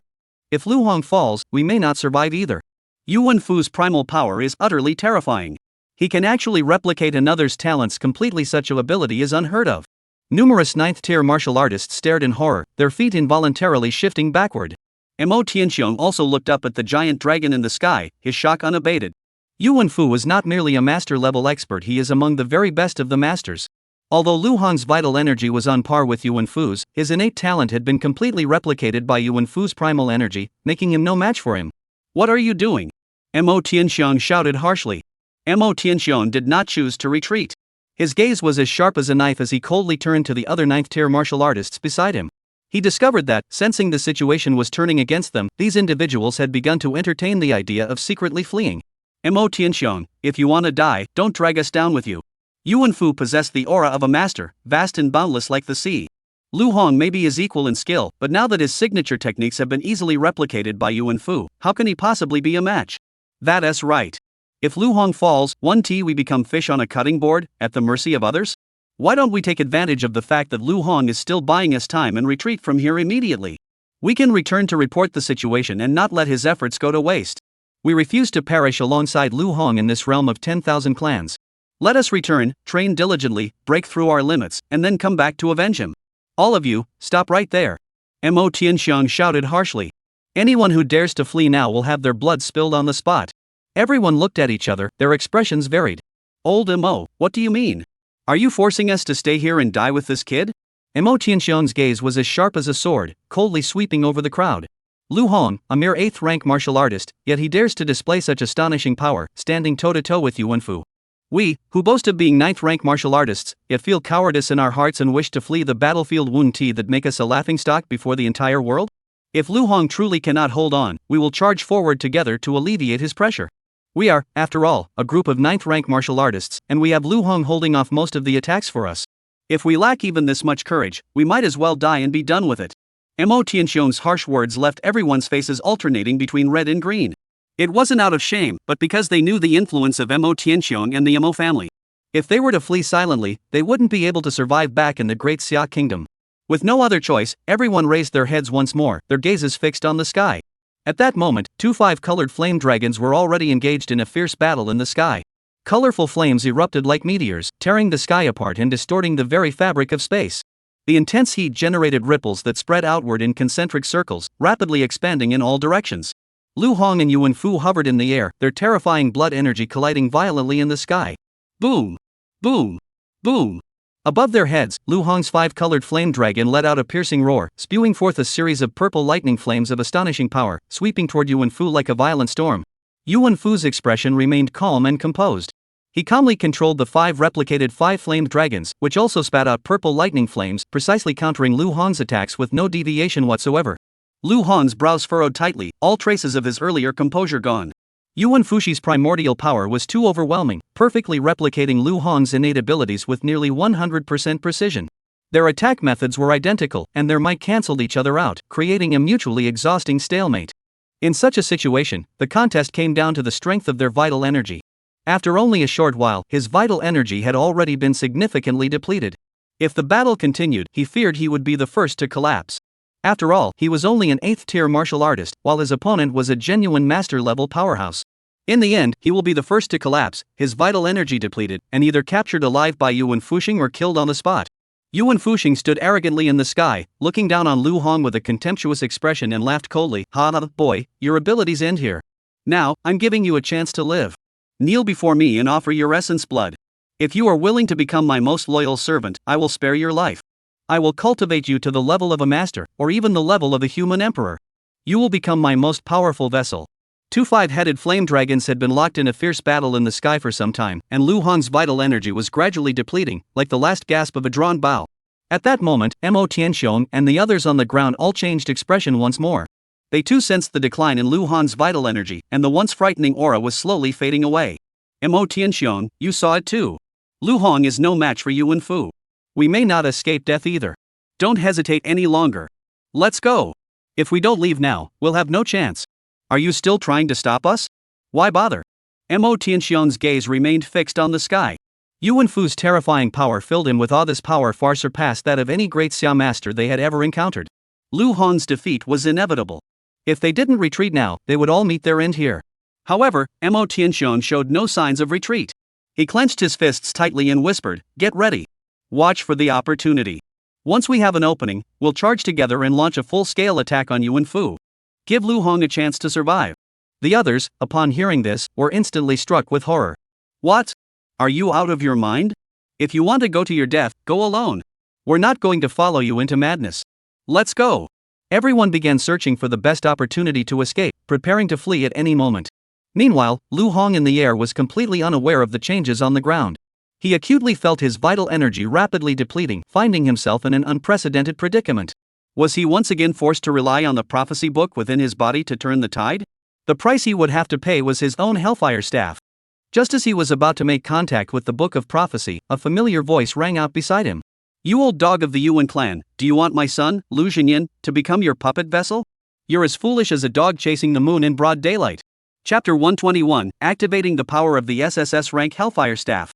If Lu Hong falls, we may not survive either. Yuan Fu's primal power is utterly terrifying. He can actually replicate another's talents completely. Such ability is unheard of. Numerous 9th tier martial artists stared in horror, their feet involuntarily shifting backward. Mo Tianxiong also looked up at the giant dragon in the sky, his shock unabated. Yuan Fu was not merely a master-level expert, he is among the very best of the masters. Although Lu Hong's vital energy was on par with Yuan Fu's, his innate talent had been completely replicated by Yuan Fu's primal energy, making him no match for him. What are you doing? Mo Tianxiong shouted harshly. Mo Tianxiong did not choose to retreat. His gaze was as sharp as a knife as he coldly turned to the other 9th tier martial artists beside him. He discovered that, sensing the situation was turning against them, these individuals had begun to entertain the idea of secretly fleeing. Mo Tianxiong, if you wanna die, don't drag us down with you. Yuan Fu possessed the aura of a master, vast and boundless like the sea. Lu Hong may be his equal in skill, but now that his signature techniques have been easily replicated by Yuan Fu, how can he possibly be a match? That's right. If Lu Hong falls, we become fish on a cutting board, at the mercy of others? Why don't we take advantage of the fact that Lu Hong is still buying us time and retreat from here immediately? We can return to report the situation and not let his efforts go to waste. We refuse to perish alongside Lu Hong in this realm of 10,000 clans. Let us return, train diligently, break through our limits, and then come back to avenge him. All of you, stop right there. Mo Tianxiong shouted harshly. Anyone who dares to flee now will have their blood spilled on the spot. Everyone looked at each other, their expressions varied. Old Mo, what do you mean? Are you forcing us to stay here and die with this kid? Mo Tianxiong's gaze was as sharp as a sword, coldly sweeping over the crowd. Lu Hong, a mere 8th rank martial artist, yet he dares to display such astonishing power, standing toe-to-toe with Yuan Fu. We, who boast of being 9th rank martial artists, yet feel cowardice in our hearts and wish to flee the battlefield wound that make us a laughingstock before the entire world? If Lu Hong truly cannot hold on, we will charge forward together to alleviate his pressure. We are, after all, a group of 9th rank martial artists, and we have Lu Hong holding off most of the attacks for us. If we lack even this much courage, we might as well die and be done with it. Mo Tianxiong's harsh words left everyone's faces alternating between red and green. It wasn't out of shame, but because they knew the influence of Mo Tianxiong and the Mo family. If they were to flee silently, they wouldn't be able to survive back in the Great Xia Kingdom. With no other choice, everyone raised their heads once more, their gazes fixed on the sky. At that moment, 2 5-colored flame dragons were already engaged in a fierce battle in the sky. Colorful flames erupted like meteors, tearing the sky apart and distorting the very fabric of space. The intense heat generated ripples that spread outward in concentric circles, rapidly expanding in all directions. Lu Hong and Yuan Fu hovered in the air, their terrifying blood energy colliding violently in the sky. Boom! Boom! Boom! Above their heads, Lu Hong's 5-colored flame dragon let out a piercing roar, spewing forth a series of purple lightning flames of astonishing power, sweeping toward Yuan Fu like a violent storm. Yuan Fu's expression remained calm and composed. He calmly controlled the 5 replicated 5-flamed dragons, which also spat out purple lightning flames, precisely countering Lu Hong's attacks with no deviation whatsoever. Lu Hong's brows furrowed tightly, all traces of his earlier composure gone. Yuan Fu's primordial power was too overwhelming, perfectly replicating Lu Hong's innate abilities with nearly 100% precision. Their attack methods were identical, and their might cancelled each other out, creating a mutually exhausting stalemate. In such a situation, the contest came down to the strength of their vital energy. After only a short while, his vital energy had already been significantly depleted. If the battle continued, he feared he would be the first to collapse. After all, he was only an 8th-tier martial artist, while his opponent was a genuine master-level powerhouse. In the end, he will be the first to collapse, his vital energy depleted, and either captured alive by Yuan Fuxing or killed on the spot. Yuan Fuxing stood arrogantly in the sky, looking down on Lu Hong with a contemptuous expression and laughed coldly. Ha, boy, your abilities end here. Now, I'm giving you a chance to live. Kneel before me and offer your essence blood. If you are willing to become my most loyal servant, I will spare your life. I will cultivate you to the level of a master, or even the level of a human emperor. You will become my most powerful vessel. 2 5-headed flame dragons had been locked in a fierce battle in the sky for some time, and Lu Hong's vital energy was gradually depleting, like the last gasp of a drawn bow. At that moment, Mo Tianxiong and the others on the ground all changed expression once more. They too sensed the decline in Lu Hong's vital energy, and the once frightening aura was slowly fading away. Mo Tianxiong, you saw it too. Lu Hong is no match for Yuan Fu. We may not escape death either. Don't hesitate any longer. Let's go. If we don't leave now, we'll have no chance. Are you still trying to stop us? Why bother? Mo Tianxian's gaze remained fixed on the sky. Yuan Fu's terrifying power filled him with awe. This power far surpassed that of any great Xia master they had ever encountered. Lu Hong's defeat was inevitable. If they didn't retreat now, they would all meet their end here. However, Mo Tianxian showed no signs of retreat. He clenched his fists tightly and whispered, "Get ready. Watch for the opportunity. Once we have an opening, we'll charge together and launch a full-scale attack on Yuan Fu. Give Lu Hong a chance to survive." The others, upon hearing this, were instantly struck with horror. "What? Are you out of your mind? If you want to go to your death, go alone. We're not going to follow you into madness. Let's go." Everyone began searching for the best opportunity to escape, preparing to flee at any moment. Meanwhile, Lu Hong in the air was completely unaware of the changes on the ground. He acutely felt his vital energy rapidly depleting, finding himself in an unprecedented predicament. Was he once again forced to rely on the prophecy book within his body to turn the tide? The price he would have to pay was his own hellfire staff. Just as he was about to make contact with the book of prophecy, a familiar voice rang out beside him. "You old dog of the Yuan clan, do you want my son, Lu Xinyan, to become your puppet vessel? You're as foolish as a dog chasing the moon in broad daylight." Chapter 121, Activating the Power of the SSS Rank Hellfire Staff.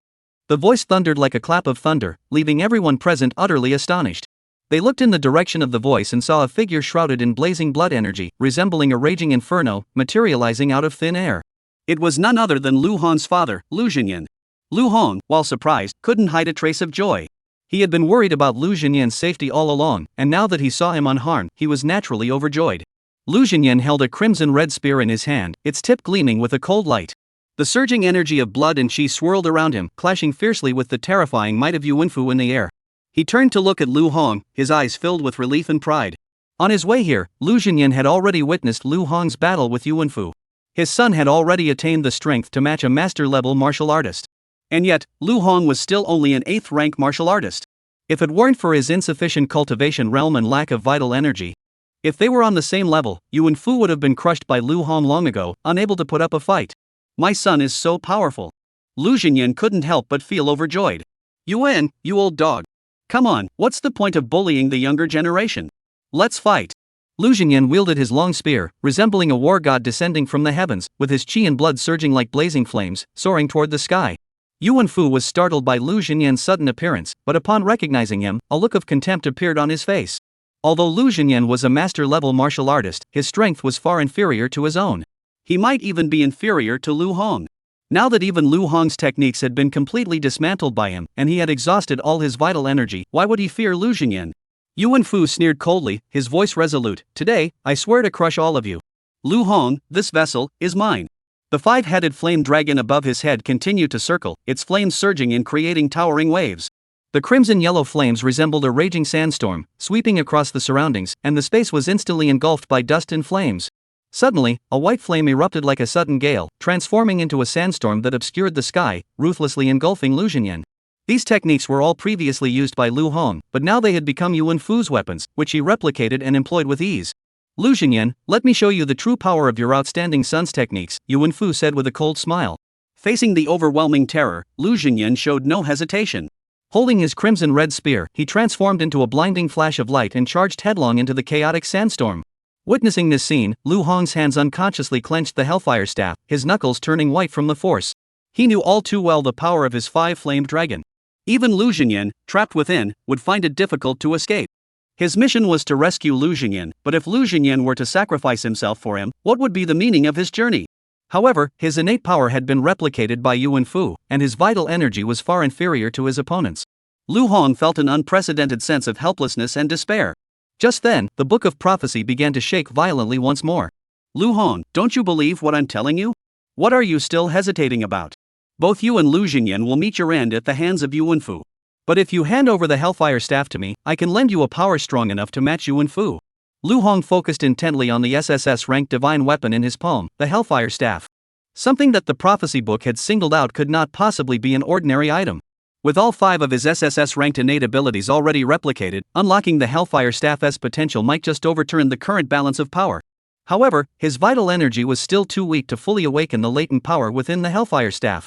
The voice thundered like a clap of thunder, leaving everyone present utterly astonished. They looked in the direction of the voice and saw a figure shrouded in blazing blood energy, resembling a raging inferno, materializing out of thin air. It was none other than Lu Hong's father, Lu Xinyan. Lu Hong, while surprised, couldn't hide a trace of joy. He had been worried about Lu Xinyan's safety all along, and now that he saw him unharmed, he was naturally overjoyed. Lu Xinyan held a crimson-red spear in his hand, its tip gleaming with a cold light. The surging energy of blood and chi swirled around him, clashing fiercely with the terrifying might of Yuan Fu in the air. He turned to look at Lu Hong, his eyes filled with relief and pride. On his way here, Lu Xinyan had already witnessed Lu Hong's battle with Yuan Fu. His son had already attained the strength to match a master-level martial artist. And yet, Lu Hong was still only an 8th-rank martial artist. If it weren't for his insufficient cultivation realm and lack of vital energy, if they were on the same level, Yuan Fu would have been crushed by Lu Hong long ago, unable to put up a fight. "My son is so powerful." Lu Xinyan couldn't help but feel overjoyed. "Yuan, you old dog. Come on, what's the point of bullying the younger generation? Let's fight." Lu Xinyan wielded his long spear, resembling a war god descending from the heavens, with his chi and blood surging like blazing flames, soaring toward the sky. Yuan Fu was startled by Lu Xinyan's sudden appearance, but upon recognizing him, a look of contempt appeared on his face. Although Lu Xinyan was a master-level martial artist, his strength was far inferior to his own. He might even be inferior to Lu Hong. Now that even Lu Hong's techniques had been completely dismantled by him, and he had exhausted all his vital energy, why would he fear Lu Xinyan? Yuan Fu sneered coldly, his voice resolute. "Today, I swear to crush all of you. Lu Hong, this vessel is mine." The 5-headed flame dragon above his head continued to circle, its flames surging and creating towering waves. The crimson-yellow flames resembled a raging sandstorm, sweeping across the surroundings, and the space was instantly engulfed by dust and flames. Suddenly, a white flame erupted like a sudden gale, transforming into a sandstorm that obscured the sky, ruthlessly engulfing Lu Xinyan. These techniques were all previously used by Lu Hong, but now they had become Yuan Fu's weapons, which he replicated and employed with ease. "Lu Xinyan, let me show you the true power of your outstanding son's techniques," Yuan Fu said with a cold smile. Facing the overwhelming terror, Lu Xinyan showed no hesitation. Holding his crimson-red spear, he transformed into a blinding flash of light and charged headlong into the chaotic sandstorm. Witnessing this scene, Lu Hong's hands unconsciously clenched the hellfire staff, his knuckles turning white from the force. He knew all too well the power of his 5-flamed dragon. Even Lu Xinyan, trapped within, would find it difficult to escape. His mission was to rescue Lu Xinyan, but if Lu Xinyan were to sacrifice himself for him, what would be the meaning of his journey? However, his innate power had been replicated by Yuan Fu, and his vital energy was far inferior to his opponent's. Lu Hong felt an unprecedented sense of helplessness and despair. Just then, the book of prophecy began to shake violently once more. "Lu Hong, don't you believe what I'm telling you? What are you still hesitating about? Both you and Lu Xinyan will meet your end at the hands of Yuan Fu. But if you hand over the hellfire staff to me, I can lend you a power strong enough to match Yuan Fu." Lu Hong focused intently on the SSS-ranked divine weapon in his palm, the hellfire staff. Something that the prophecy book had singled out could not possibly be an ordinary item. With all 5 of his SSS-ranked innate abilities already replicated, unlocking the Hellfire Staff's potential might just overturn the current balance of power. However, his vital energy was still too weak to fully awaken the latent power within the Hellfire Staff.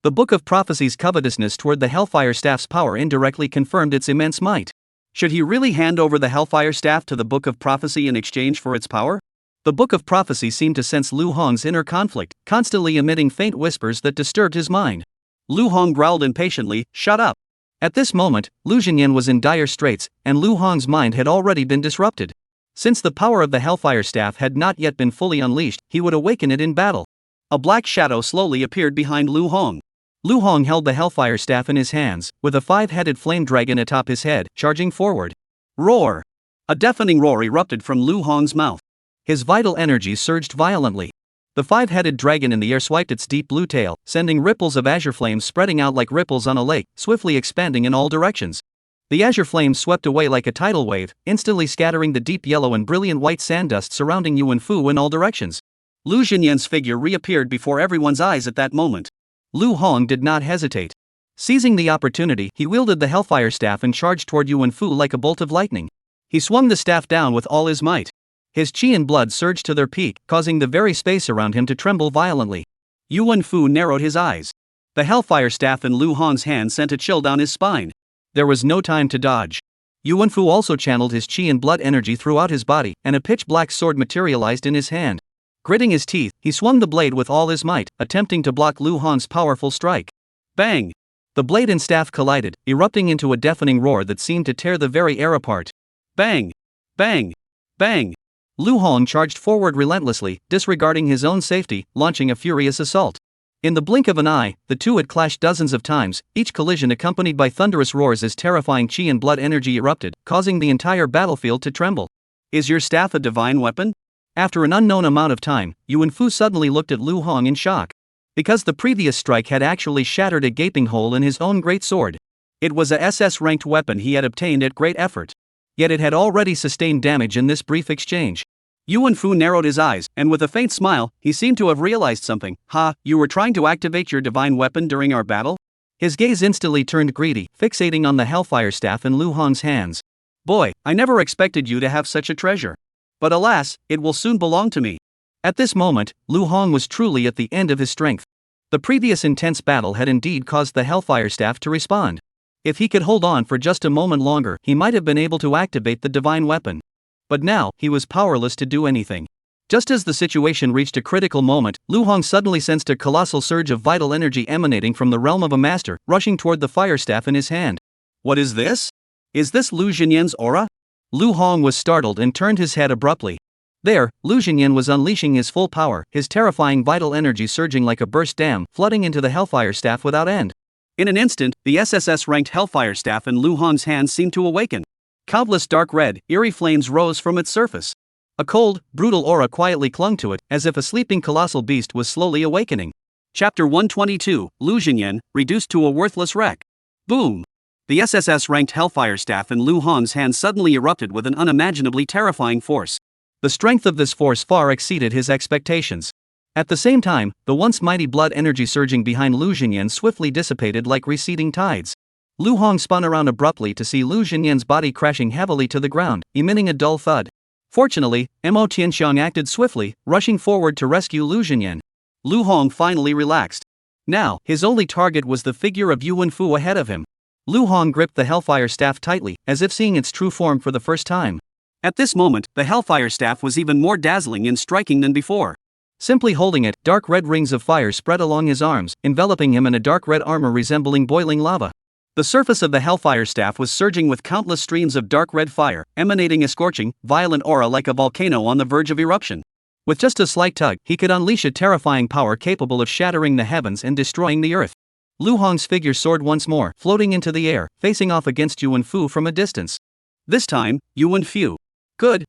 The Book of Prophecy's covetousness toward the Hellfire Staff's power indirectly confirmed its immense might. Should he really hand over the Hellfire Staff to the Book of Prophecy in exchange for its power? The Book of Prophecy seemed to sense Lu Hong's inner conflict, constantly emitting faint whispers that disturbed his mind. Lu Hong growled impatiently, "Shut up." At this moment, Lu Jinyan was in dire straits, and Lu Hong's mind had already been disrupted. Since the power of the Hellfire Staff had not yet been fully unleashed, he would awaken it in battle. A black shadow slowly appeared behind Lu Hong. Lu Hong held the Hellfire Staff in his hands, with a five-headed flame dragon atop his head, charging forward. Roar! A deafening roar erupted from Lu Hong's mouth. His vital energy surged violently. The five-headed dragon in the air swiped its deep blue tail, sending ripples of azure flames spreading out like ripples on a lake, swiftly expanding in all directions. The azure flames swept away like a tidal wave, instantly scattering the deep yellow and brilliant white sand dust surrounding Yuan Fu in all directions. Lu Jinyan's figure reappeared before everyone's eyes at that moment. Lu Hong did not hesitate. Seizing the opportunity, he wielded the Hellfire Staff and charged toward Yuan Fu like a bolt of lightning. He swung the staff down with all his might. His qi and blood surged to their peak, causing the very space around him to tremble violently. Yuan Fu narrowed his eyes. The Hellfire Staff in Lu Hong's hand sent a chill down his spine. There was no time to dodge. Yuan Fu also channeled his qi and blood energy throughout his body, and a pitch-black sword materialized in his hand. Gritting his teeth, he swung the blade with all his might, attempting to block Lu Hong's powerful strike. Bang! The blade and staff collided, erupting into a deafening roar that seemed to tear the very air apart. Bang! Bang! Bang! Lu Hong charged forward relentlessly, disregarding his own safety, launching a furious assault. In the blink of an eye, the two had clashed dozens of times, each collision accompanied by thunderous roars as terrifying qi and blood energy erupted, causing the entire battlefield to tremble. Is your staff a divine weapon? After an unknown amount of time, Yuan Fu suddenly looked at Lu Hong in shock. Because the previous strike had actually shattered a gaping hole in his own great sword. It was a SS-ranked weapon he had obtained at great effort. Yet it had already sustained damage in this brief exchange. Yuan Fu narrowed his eyes, and with a faint smile, he seemed to have realized something. "Ha, you were trying to activate your divine weapon during our battle?" His gaze instantly turned greedy, fixating on the Hellfire Staff in Lu Hong's hands. "Boy, I never expected you to have such a treasure. But alas, it will soon belong to me." At this moment, Lu Hong was truly at the end of his strength. The previous intense battle had indeed caused the Hellfire Staff to respond. If he could hold on for just a moment longer, he might have been able to activate the divine weapon. But now, he was powerless to do anything. Just as the situation reached a critical moment, Lu Hong suddenly sensed a colossal surge of vital energy emanating from the realm of a master, rushing toward the fire staff in his hand. "What is this? Is this Lu Jinyan's aura?" Lu Hong was startled and turned his head abruptly. There, Lu Jinyan was unleashing his full power, his terrifying vital energy surging like a burst dam, flooding into the Hellfire Staff without end. In an instant, the SSS-ranked Hellfire Staff in Lu Hong's hands seemed to awaken. Countless dark red, eerie flames rose from its surface. A cold, brutal aura quietly clung to it, as if a sleeping colossal beast was slowly awakening. Chapter 122, Lu Jinyan, reduced to a worthless wreck. Boom! The SSS-ranked Hellfire Staff in Lu Hong's hands suddenly erupted with an unimaginably terrifying force. The strength of this force far exceeded his expectations. At the same time, the once mighty blood energy surging behind Lu Jinyan swiftly dissipated like receding tides. Lu Hong spun around abruptly to see Lu Jinyan's body crashing heavily to the ground, emitting a dull thud. Fortunately, Mo Tianxiang acted swiftly, rushing forward to rescue Lu Jinyan. Lu Hong finally relaxed. Now, his only target was the figure of Yuan Fu ahead of him. Lu Hong gripped the Hellfire Staff tightly, as if seeing its true form for the first time. At this moment, the Hellfire Staff was even more dazzling and striking than before. Simply holding it, dark red rings of fire spread along his arms, enveloping him in a dark red armor resembling boiling lava. The surface of the Hellfire Staff was surging with countless streams of dark red fire, emanating a scorching, violent aura like a volcano on the verge of eruption. With just a slight tug, he could unleash a terrifying power capable of shattering the heavens and destroying the earth. Lu Hong's figure soared once more, floating into the air, facing off against Yuan Fu from a distance. This time, Yuan Fu. Good,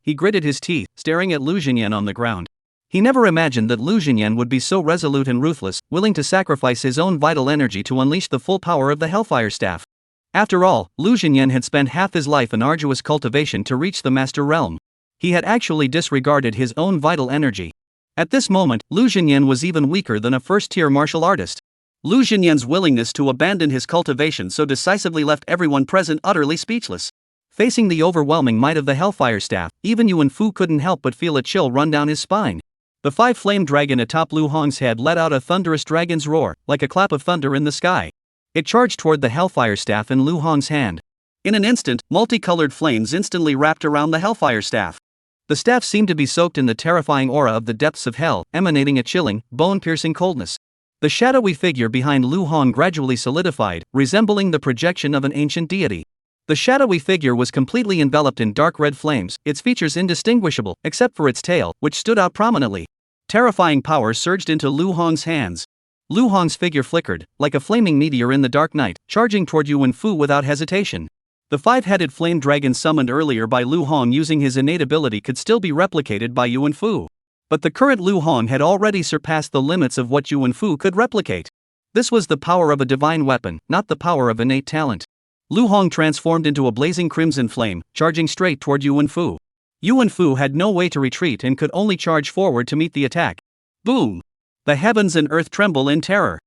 he gritted his teeth, staring at Lu Jinyan on the ground. He never imagined that Lu Jinyan would be so resolute and ruthless, willing to sacrifice his own vital energy to unleash the full power of the Hellfire Staff. After all, Lu Jinyan had spent half his life in arduous cultivation to reach the Master Realm. He had actually disregarded his own vital energy. At this moment, Lu Jinyan was even weaker than a first-tier martial artist. Lu Jinyan's willingness to abandon his cultivation so decisively left everyone present utterly speechless. Facing the overwhelming might of the Hellfire Staff, even Yuan Fu couldn't help but feel a chill run down his spine. The five-flame dragon atop Lu Hong's head let out a thunderous dragon's roar, like a clap of thunder in the sky. It charged toward the Hellfire Staff in Lu Hong's hand. In an instant, multicolored flames instantly wrapped around the Hellfire Staff. The staff seemed to be soaked in the terrifying aura of the depths of hell, emanating a chilling, bone-piercing coldness. The shadowy figure behind Lu Hong gradually solidified, resembling the projection of an ancient deity. The shadowy figure was completely enveloped in dark red flames, its features indistinguishable, except for its tail, which stood out prominently. Terrifying power surged into Lu Hong's hands. Lu Hong's figure flickered, like a flaming meteor in the dark night, charging toward Yuan Fu without hesitation. The five-headed flame dragon summoned earlier by Lu Hong using his innate ability could still be replicated by Yuan Fu. But the current Lu Hong had already surpassed the limits of what Yuan Fu could replicate. This was the power of a divine weapon, not the power of innate talent. Lu Hong transformed into a blazing crimson flame, charging straight toward Yuan Fu. Yuan Fu had no way to retreat and could only charge forward to meet the attack. Boom! The heavens and earth tremble in terror.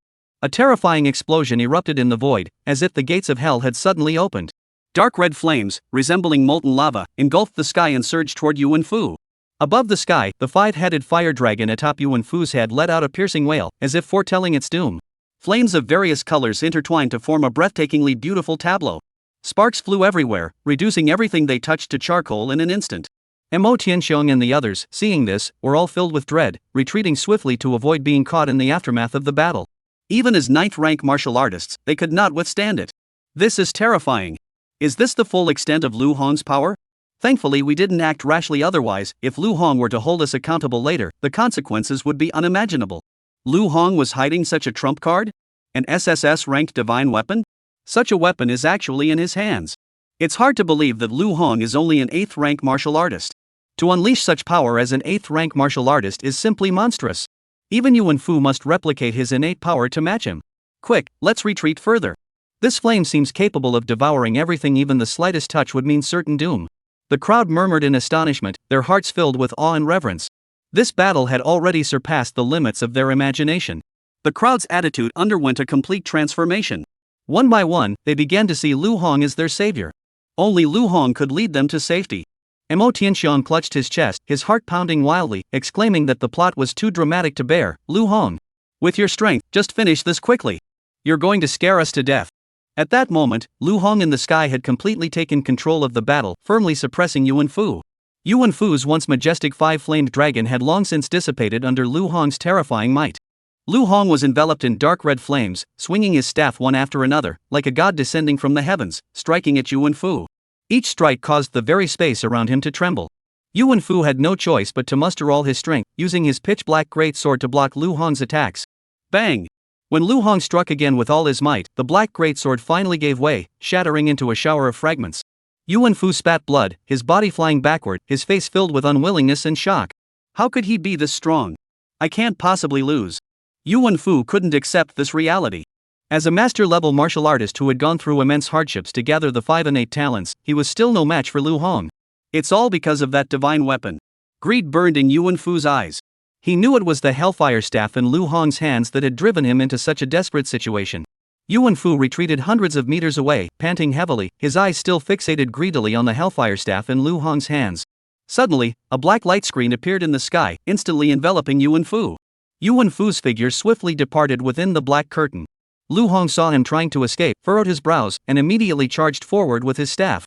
A terrifying explosion erupted in the void, as if the gates of hell had suddenly opened. Dark red flames, resembling molten lava, engulfed the sky and surged toward Yuan Fu. Above the sky, the five-headed fire dragon atop Yuan Fu's head let out a piercing wail, as if foretelling its doom. Flames of various colors intertwined to form a breathtakingly beautiful tableau. Sparks flew everywhere, reducing everything they touched to charcoal in an instant. Mo Tianxiong and the others, seeing this, were all filled with dread, retreating swiftly to avoid being caught in the aftermath of the battle. Even as ninth-rank martial artists, they could not withstand it. This is terrifying. Is this the full extent of Lu Hong's power? Thankfully we didn't act rashly, otherwise, if Lu Hong were to hold us accountable later, the consequences would be unimaginable. Lu Hong was hiding such a trump card? An SSS-ranked divine weapon? Such a weapon is actually in his hands. It's hard to believe that Lu Hong is only an 8th-rank martial artist. To unleash such power as an 8th-rank martial artist is simply monstrous. Even Yuan Fu must replicate his innate power to match him. Quick, let's retreat further. This flame seems capable of devouring everything, even the slightest touch would mean certain doom. The crowd murmured in astonishment, their hearts filled with awe and reverence. This battle had already surpassed the limits of their imagination. The crowd's attitude underwent a complete transformation. One by one, they began to see Lu Hong as their savior. Only Lu Hong could lead them to safety. Mo Tianxiong clutched his chest, his heart pounding wildly, exclaiming that the plot was too dramatic to bear. Lu Hong, with your strength, just finish this quickly. You're going to scare us to death. At that moment, Lu Hong in the sky had completely taken control of the battle, firmly suppressing Yuan Fu. Yuan Fu's once majestic five-flamed dragon had long since dissipated under Lu Hong's terrifying might. Lu Hong was enveloped in dark red flames, swinging his staff one after another, like a god descending from the heavens, striking at Yuan Fu. Each strike caused the very space around him to tremble. Yuan Fu had no choice but to muster all his strength, using his pitch-black greatsword to block Lu Hong's attacks. Bang! When Lu Hong struck again with all his might, the black greatsword finally gave way, shattering into a shower of fragments. Yuan Fu spat blood, his body flying backward, his face filled with unwillingness and shock. How could he be this strong? I can't possibly lose. Yuan Fu couldn't accept this reality. As a master-level martial artist who had gone through immense hardships to gather the 5 innate talents, he was still no match for Lu Hong. It's all because of that divine weapon. Greed burned in Yuan Fu's eyes. He knew it was the Hellfire Staff in Lu Hong's hands that had driven him into such a desperate situation. Yuan Fu retreated hundreds of meters away, panting heavily, his eyes still fixated greedily on the Hellfire Staff in Lu Hong's hands. Suddenly, a black light screen appeared in the sky, instantly enveloping Yuan Fu. Yuan Fu's figure swiftly departed within the black curtain. Lu Hong saw him trying to escape, furrowed his brows, and immediately charged forward with his staff.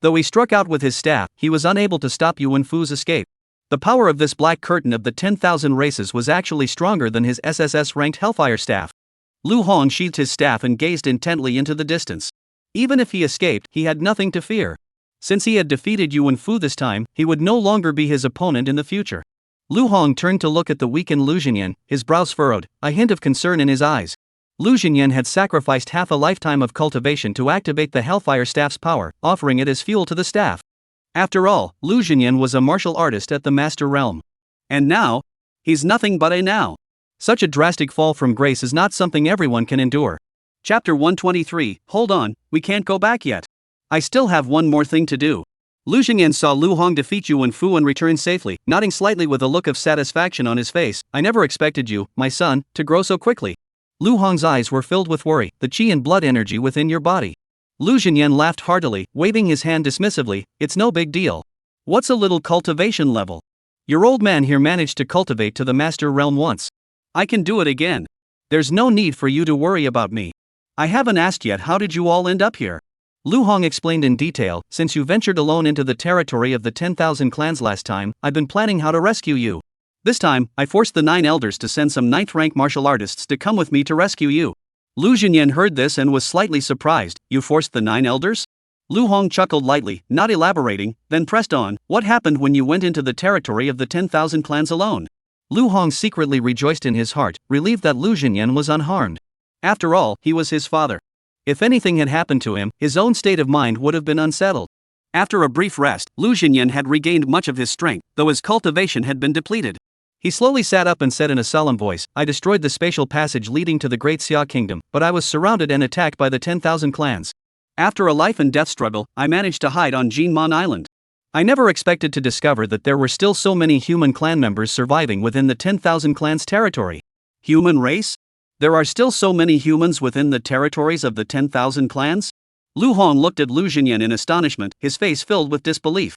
Though he struck out with his staff, he was unable to stop Yuan Fu's escape. The power of this black curtain of the 10,000 races was actually stronger than his SSS-ranked Hellfire Staff. Lu Hong sheathed his staff and gazed intently into the distance. Even if he escaped, he had nothing to fear. Since he had defeated Yuan Fu this time, he would no longer be his opponent in the future. Lu Hong turned to look at the weakened Lu Xinyan, his brows furrowed, a hint of concern in his eyes. Lu Xinyan had sacrificed half a lifetime of cultivation to activate the Hellfire Staff's power, offering it as fuel to the staff. After all, Lu Xinyan was a martial artist at the Master Realm. And now? He's nothing but a now. Such a drastic fall from grace is not something everyone can endure. Chapter 123, hold on, we can't go back yet. I still have one more thing to do. Lu Xinyan saw Lu Hong defeat Yuan Fu and return safely, nodding slightly with a look of satisfaction on his face. I never expected you, my son, to grow so quickly. Lu Hong's eyes were filled with worry, the qi and blood energy within your body. Lu Xinyan laughed heartily, waving his hand dismissively. It's no big deal. What's a little cultivation level? Your old man here managed to cultivate to the Master Realm once. I can do it again. There's no need for you to worry about me. I haven't asked yet, how did you all end up here? Lu Hong explained in detail, since you ventured alone into the territory of the 10,000 clans last time, I've been planning how to rescue you. This time, I forced the 9 elders to send some 9th rank martial artists to come with me to rescue you. Lu Jinyan heard this and was slightly surprised. You forced the 9 elders? Lu Hong chuckled lightly, not elaborating, then pressed on, what happened when you went into the territory of the 10,000 clans alone? Lu Hong secretly rejoiced in his heart, relieved that Lu Jinyan was unharmed. After all, he was his father. If anything had happened to him, his own state of mind would have been unsettled. After a brief rest, Lu Jinyan had regained much of his strength, though his cultivation had been depleted. He slowly sat up and said in a solemn voice, I destroyed the spatial passage leading to the Great Xia Kingdom, but I was surrounded and attacked by the 10,000 clans. After a life and death struggle, I managed to hide on Jinmon Island. I never expected to discover that there were still so many human clan members surviving within the 10,000 clans territory. Human race? There are still so many humans within the territories of the 10,000 clans? Lu Hong looked at Lu Jinyan in astonishment, his face filled with disbelief.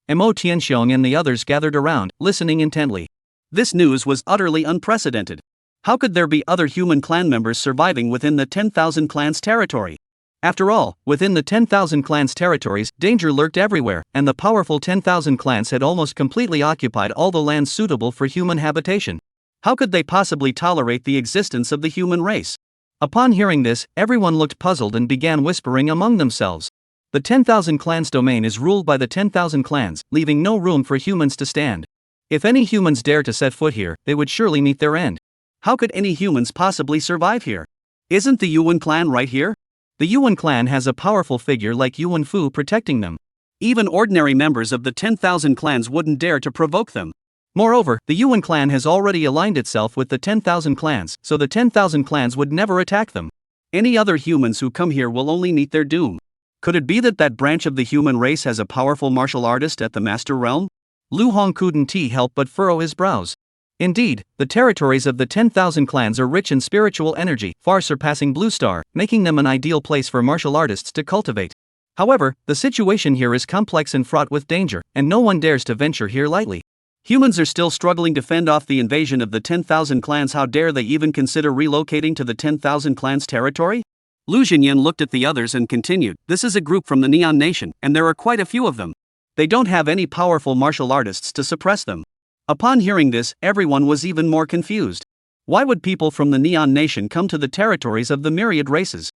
Mo Tianxiong and the others gathered around, listening intently. This news was utterly unprecedented. How could there be other human clan members surviving within the 10,000 clans territory? After all, within the 10,000 clans territories, danger lurked everywhere, and the powerful 10,000 clans had almost completely occupied all the lands suitable for human habitation. How could they possibly tolerate the existence of the human race? Upon hearing this, everyone looked puzzled and began whispering among themselves. The 10,000 clans domain is ruled by the 10,000 clans, leaving no room for humans to stand. If any humans dare to set foot here, they would surely meet their end. How could any humans possibly survive here? Isn't the Yuan clan right here? The Yuan clan has a powerful figure like Yuan Fu protecting them. Even ordinary members of the 10,000 clans wouldn't dare to provoke them. Moreover, the Yuan clan has already aligned itself with the 10,000 clans, so the 10,000 clans would never attack them. Any other humans who come here will only meet their doom. Could it be that that branch of the human race has a powerful martial artist at the Master Realm? Lu Hong couldn't help but furrow his brows. Indeed, the territories of the 10,000 clans are rich in spiritual energy, far surpassing Blue Star, making them an ideal place for martial artists to cultivate. However, the situation here is complex and fraught with danger, and no one dares to venture here lightly. Humans are still struggling to fend off the invasion of the 10,000 clans. How dare they even consider relocating to the 10,000 clans territory? Lu Jinyan looked at the others and continued, this is a group from the Neon Nation, and there are quite a few of them. They don't have any powerful martial artists to suppress them. Upon hearing this, everyone was even more confused. Why would people from the Neon Nation come to the territories of the myriad races?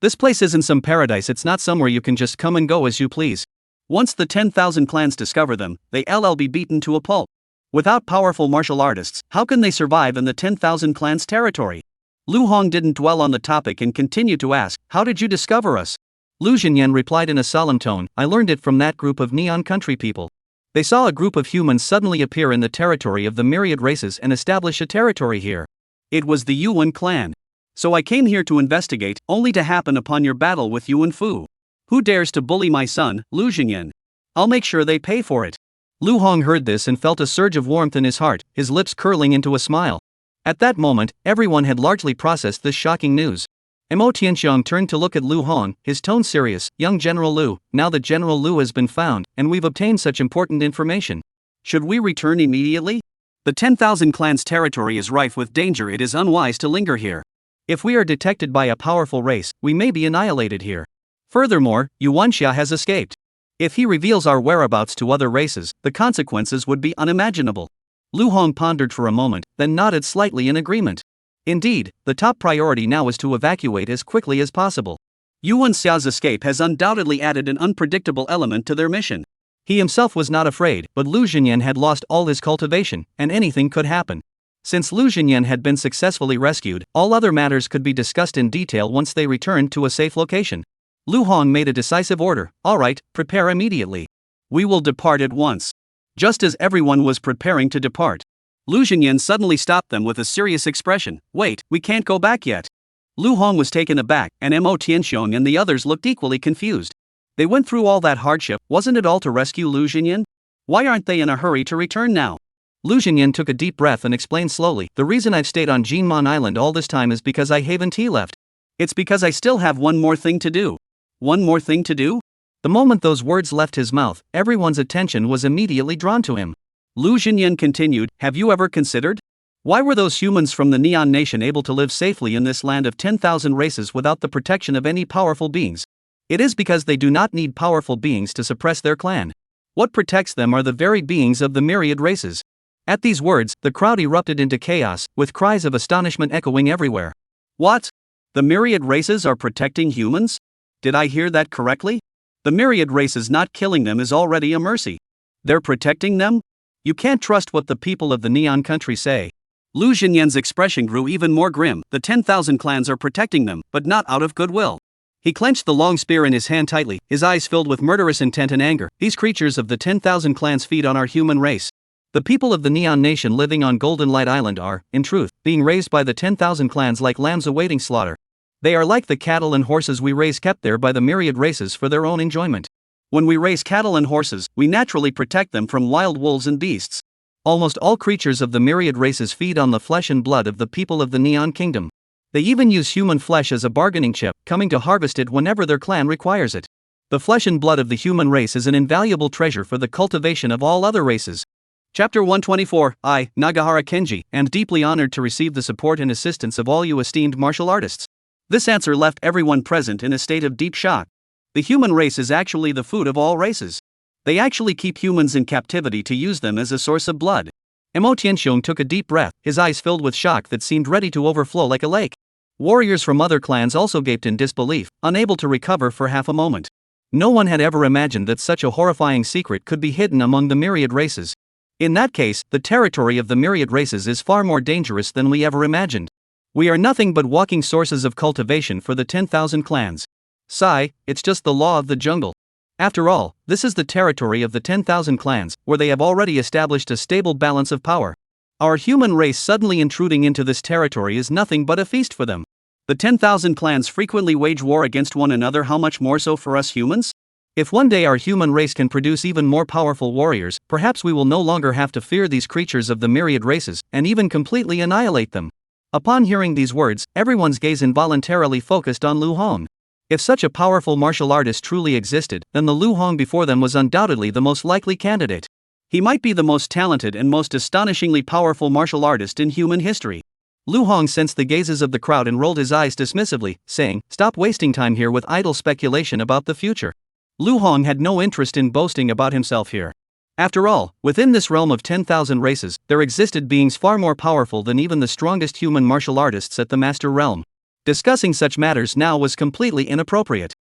This place isn't some paradise, it's not somewhere you can just come and go as you please. Once the 10,000 clans discover them, they'll be beaten to a pulp. Without powerful martial artists, how can they survive in the 10,000 clans territory? Lu Hong didn't dwell on the topic and continued to ask, how did you discover us? Lu Jinyan replied in a solemn tone, I learned it from that group of Neon Country people. They saw a group of humans suddenly appear in the territory of the myriad races and establish a territory here. It was the Yuan clan. So I came here to investigate, only to happen upon your battle with Yuan Fu. Who dares to bully my son, Lu Jinyan? I'll make sure they pay for it. Lu Hong heard this and felt a surge of warmth in his heart, his lips curling into a smile. At that moment, everyone had largely processed this shocking news. Mo Tianxiong turned to look at Lu Hong, his tone serious, young General Lu, now that General Lu has been found, and we've obtained such important information. Should we return immediately? The 10,000 clans territory is rife with danger, it is unwise to linger here. If we are detected by a powerful race, we may be annihilated here. Furthermore, Yuanxia has escaped. If he reveals our whereabouts to other races, the consequences would be unimaginable. Lu Hong pondered for a moment, then nodded slightly in agreement. Indeed, the top priority now is to evacuate as quickly as possible. Yuan Xia's escape has undoubtedly added an unpredictable element to their mission. He himself was not afraid, but Lu Jinyan had lost all his cultivation, and anything could happen. Since Lu Jinyan had been successfully rescued, all other matters could be discussed in detail once they returned to a safe location. Lu Hong made a decisive order, all right, prepare immediately. We will depart at once. Just as everyone was preparing to depart, Lu Jinyan suddenly stopped them with a serious expression, wait, we can't go back yet. Lu Hong was taken aback, and Mo Tianxiong and the others looked equally confused. They went through all that hardship, wasn't it all to rescue Lu Jinyan? Why aren't they in a hurry to return now? Lu Jinyan took a deep breath and explained slowly, the reason I've stayed on Jinmon Island all this time is because I haven't left. It's because I still have one more thing to do. One more thing to do? The moment those words left his mouth, everyone's attention was immediately drawn to him. Lu Jinyan continued, have you ever considered? Why were those humans from the Neon Nation able to live safely in this land of 10,000 races without the protection of any powerful beings? It is because they do not need powerful beings to suppress their clan. What protects them are the very beings of the myriad races. At these words, the crowd erupted into chaos, with cries of astonishment echoing everywhere. What? The myriad races are protecting humans? Did I hear that correctly? The myriad races not killing them is already a mercy. They're protecting them? You can't trust what the people of the Neon Country say. Lu Xinyan's expression grew even more grim. The 10,000 clans are protecting them, but not out of goodwill. He clenched the long spear in his hand tightly, his eyes filled with murderous intent and anger. These creatures of the 10,000 clans feed on our human race. The people of the Neon Nation living on Golden Light Island are, in truth, being raised by the 10,000 clans like lambs awaiting slaughter. They are like the cattle and horses we raise, kept there by the myriad races for their own enjoyment. When we raise cattle and horses, we naturally protect them from wild wolves and beasts. Almost all creatures of the myriad races feed on the flesh and blood of the people of the Neon Kingdom. They even use human flesh as a bargaining chip, coming to harvest it whenever their clan requires it. The flesh and blood of the human race is an invaluable treasure for the cultivation of all other races. Chapter 124. I, Nagahara Kenji, am deeply honored to receive the support and assistance of all you esteemed martial artists. This answer left everyone present in a state of deep shock. The human race is actually the food of all races. They actually keep humans in captivity to use them as a source of blood. Emo Tianxiong took a deep breath, his eyes filled with shock that seemed ready to overflow like a lake. Warriors from other clans also gaped in disbelief, unable to recover for half a moment. No one had ever imagined that such a horrifying secret could be hidden among the myriad races. In that case, the territory of the myriad races is far more dangerous than we ever imagined. We are nothing but walking sources of cultivation for the 10,000 clans. Sigh, it's just the law of the jungle. After all, this is the territory of the 10,000 clans, where they have already established a stable balance of power. Our human race suddenly intruding into this territory is nothing but a feast for them. The 10,000 clans frequently wage war against one another, how much more so for us humans? If one day our human race can produce even more powerful warriors, perhaps we will no longer have to fear these creatures of the myriad races, and even completely annihilate them. Upon hearing these words, everyone's gaze involuntarily focused on Lu Hong. If such a powerful martial artist truly existed, then the Lu Hong before them was undoubtedly the most likely candidate. He might be the most talented and most astonishingly powerful martial artist in human history. Lu Hong sensed the gazes of the crowd and rolled his eyes dismissively, saying, "Stop wasting time here with idle speculation about the future." Lu Hong had no interest in boasting about himself here. After all, within this realm of 10,000 races, there existed beings far more powerful than even the strongest human martial artists at the Master Realm. Discussing such matters now was completely inappropriate.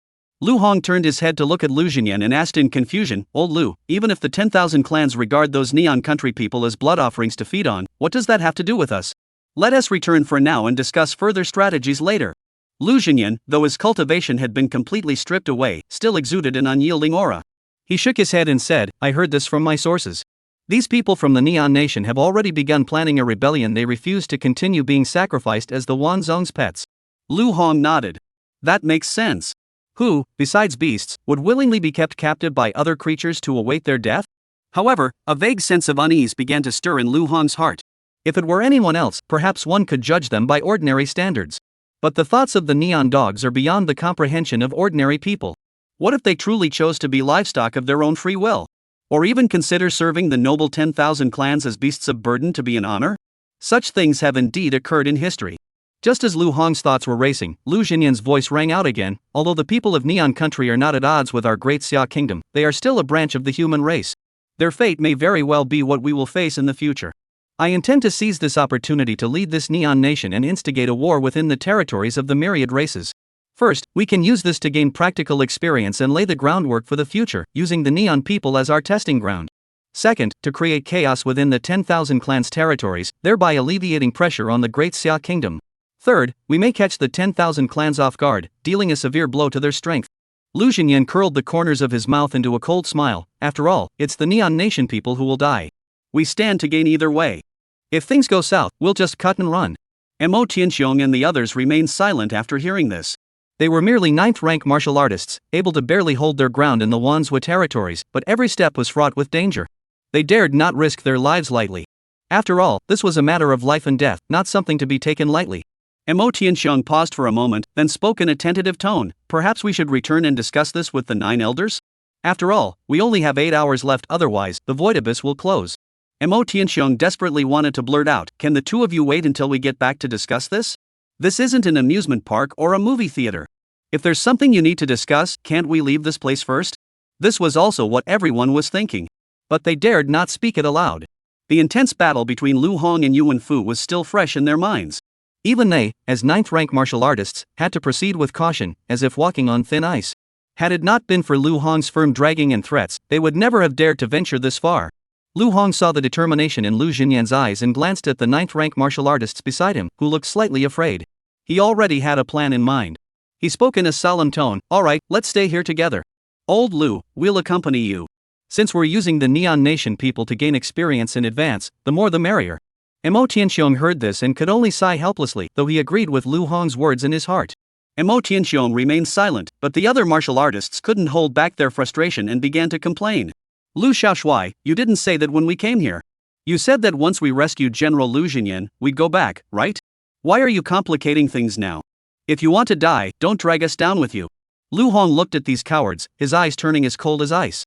Lu Hong turned his head to look at Lu Xinyan and asked in confusion, "Old Lu, even if the 10,000 clans regard those Neon Country people as blood offerings to feed on, what does that have to do with us? Let us return for now and discuss further strategies later." Lu Xinyan, though his cultivation had been completely stripped away, still exuded an unyielding aura. He shook his head and said, "I heard this from my sources. These people from the Neon Nation have already begun planning a rebellion. They refuse to continue being sacrificed as the Wanzong's pets." Lu Hong nodded. That makes sense. Who, besides beasts, would willingly be kept captive by other creatures to await their death? However, a vague sense of unease began to stir in Lu Hong's heart. If it were anyone else, perhaps one could judge them by ordinary standards. But the thoughts of the Neon Dogs are beyond the comprehension of ordinary people. What if they truly chose to be livestock of their own free will? Or even consider serving the noble 10,000 clans as beasts of burden to be an honor? Such things have indeed occurred in history. Just as Lu Hong's thoughts were racing, Lu Xinyan's voice rang out again. "Although the people of Neon Country are not at odds with our great Xia kingdom, they are still a branch of the human race. Their fate may very well be what we will face in the future. I intend to seize this opportunity to lead this Neon Nation and instigate a war within the territories of the myriad races. First, we can use this to gain practical experience and lay the groundwork for the future, using the Neon people as our testing ground. Second, to create chaos within the 10,000 clans' territories, thereby alleviating pressure on the great Xia kingdom. Third, we may catch the 10,000 clans off guard, dealing a severe blow to their strength." Lu Xinyan curled the corners of his mouth into a cold smile. After all, it's the Neon Nation people who will die. We stand to gain either way. If things go south, we'll just cut and run. Emo Tianxiong and the others remained silent after hearing this. They were merely 9th-rank martial artists, able to barely hold their ground in the Wanzhou territories, but every step was fraught with danger. They dared not risk their lives lightly. After all, this was a matter of life and death, not something to be taken lightly. Emo Tianxiong paused for a moment, then spoke in a tentative tone. "Perhaps we should return and discuss this with the 9 elders? After all, we only have 8 hours left, otherwise, the void abyss will close." Emo Tianxiong desperately wanted to blurt out, "Can the two of you wait until we get back to discuss this? This isn't an amusement park or a movie theater. If there's something you need to discuss, can't we leave this place first? This was also what everyone was thinking. But they dared not speak it aloud. The intense battle between Lu Hong and Yuan Fu was still fresh in their minds. Even they, as ninth-rank martial artists, had to proceed with caution, as if walking on thin ice. Had it not been for Lu Hong's firm dragging and threats, they would never have dared to venture this far. Lu Hong saw the determination in Lu Xinyan's eyes and glanced at the ninth-rank martial artists beside him, who looked slightly afraid. He already had a plan in mind. He spoke in a solemn tone, "Alright, let's stay here together. Old Lu, we'll accompany you. Since we're using the Neon Nation people to gain experience in advance, the more the merrier." Mo Tianxiong heard this and could only sigh helplessly, though he agreed with Lu Hong's words in his heart. Mo Tianxiong remained silent, but the other martial artists couldn't hold back their frustration and began to complain. "Lu Xiaoshui, you didn't say that when we came here. You said that once we rescued General Lu Xinyan, we'd go back, right? Why are you complicating things now? If you want to die, don't drag us down with you." Lu Hong looked at these cowards, his eyes turning as cold as ice.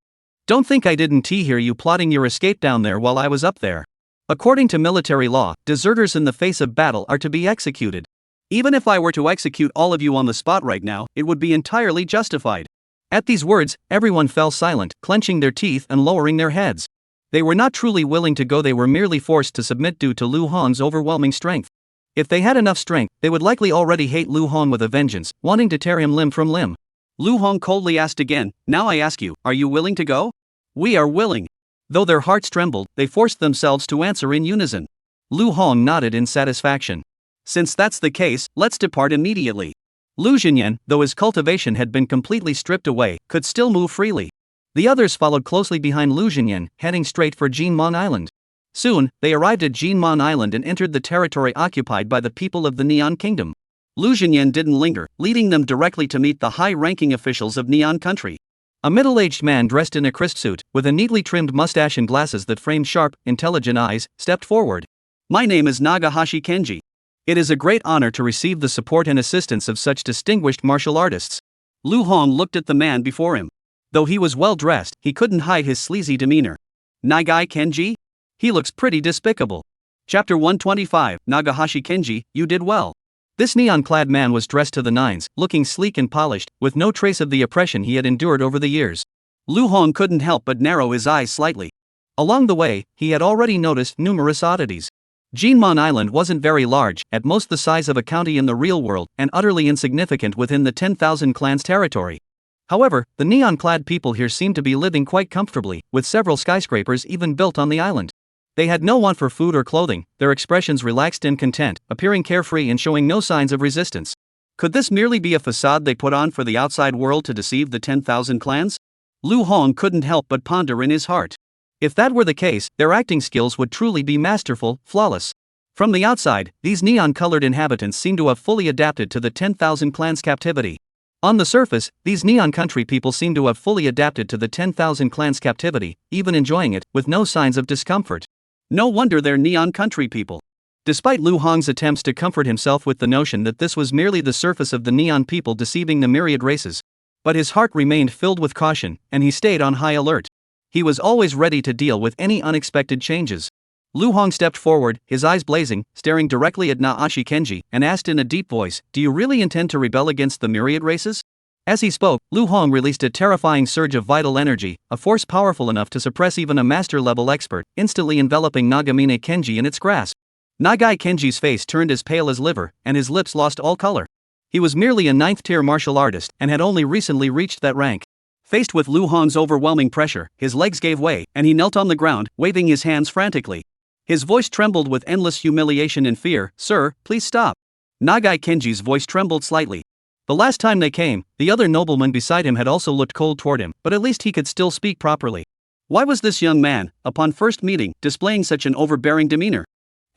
"Don't think I didn't hear you plotting your escape down there while I was up there. According to military law, deserters in the face of battle are to be executed. Even if I were to execute all of you on the spot right now, it would be entirely justified." At these words, everyone fell silent, clenching their teeth and lowering their heads. They were not truly willing to go, they were merely forced to submit due to Lu Hong's overwhelming strength. If they had enough strength, they would likely already hate Lu Hong with a vengeance, wanting to tear him limb from limb. Lu Hong coldly asked again, "Now I ask you, are you willing to go?" "We are willing." Though their hearts trembled, they forced themselves to answer in unison. Lu Hong nodded in satisfaction. "Since that's the case, let's depart immediately." Lu Xinyan, though his cultivation had been completely stripped away, could still move freely. The others followed closely behind Lu Xinyan, heading straight for Jinmon Island. Soon, they arrived at Jinmon Island and entered the territory occupied by the people of the Neon Kingdom. Lu Xinyan didn't linger, leading them directly to meet the high-ranking officials of Neon Country. A middle-aged man dressed in a crisp suit, with a neatly trimmed mustache and glasses that framed sharp, intelligent eyes, stepped forward. "My name is Nagahashi Kenji. It is a great honor to receive the support and assistance of such distinguished martial artists." Lu Hong looked at the man before him. Though he was well-dressed, he couldn't hide his sleazy demeanor. "Nagai Kenji? He looks pretty despicable." Chapter 125, Nagahashi Kenji, you did well. This neon-clad man was dressed to the nines, looking sleek and polished, with no trace of the oppression he had endured over the years. Lu Hong couldn't help but narrow his eyes slightly. Along the way, he had already noticed numerous oddities. Jinmon Island wasn't very large, at most the size of a county in the real world, and utterly insignificant within the 10,000 clans territory. However, the neon-clad people here seemed to be living quite comfortably, with several skyscrapers even built on the island. They had no want for food or clothing, their expressions relaxed and content, appearing carefree and showing no signs of resistance. Could this merely be a facade they put on for the outside world to deceive the 10,000 clans? Lu Hong couldn't help but ponder in his heart. If that were the case, their acting skills would truly be masterful, flawless. From the outside, these neon-colored inhabitants seemed to have fully adapted to the 10,000 clans' captivity. On the surface, these Neon Country people seemed to have fully adapted to the 10,000 clans' captivity, even enjoying it, with no signs of discomfort. No wonder they're Neon Country people. Despite Lu Hong's attempts to comfort himself with the notion that this was merely the surface of the Neon people deceiving the myriad races. But his heart remained filled with caution, and he stayed on high alert. He was always ready to deal with any unexpected changes. Lu Hong stepped forward, his eyes blazing, staring directly at Nagahashi Kenji, and asked in a deep voice, "Do you really intend to rebel against the myriad races?" As he spoke, Lu Hong released a terrifying surge of vital energy, a force powerful enough to suppress even a master-level expert, instantly enveloping Nagamine Kenji in its grasp. Nagai Kenji's face turned as pale as liver, and his lips lost all color. He was merely a 9th-tier martial artist, and had only recently reached that rank. Faced with Lu Hong's overwhelming pressure, his legs gave way, and he knelt on the ground, waving his hands frantically. His voice trembled with endless humiliation and fear. "Sir, please stop." Nagai Kenji's voice trembled slightly. The last time they came, the other nobleman beside him had also looked cold toward him, but at least he could still speak properly. Why was this young man, upon first meeting, displaying such an overbearing demeanor?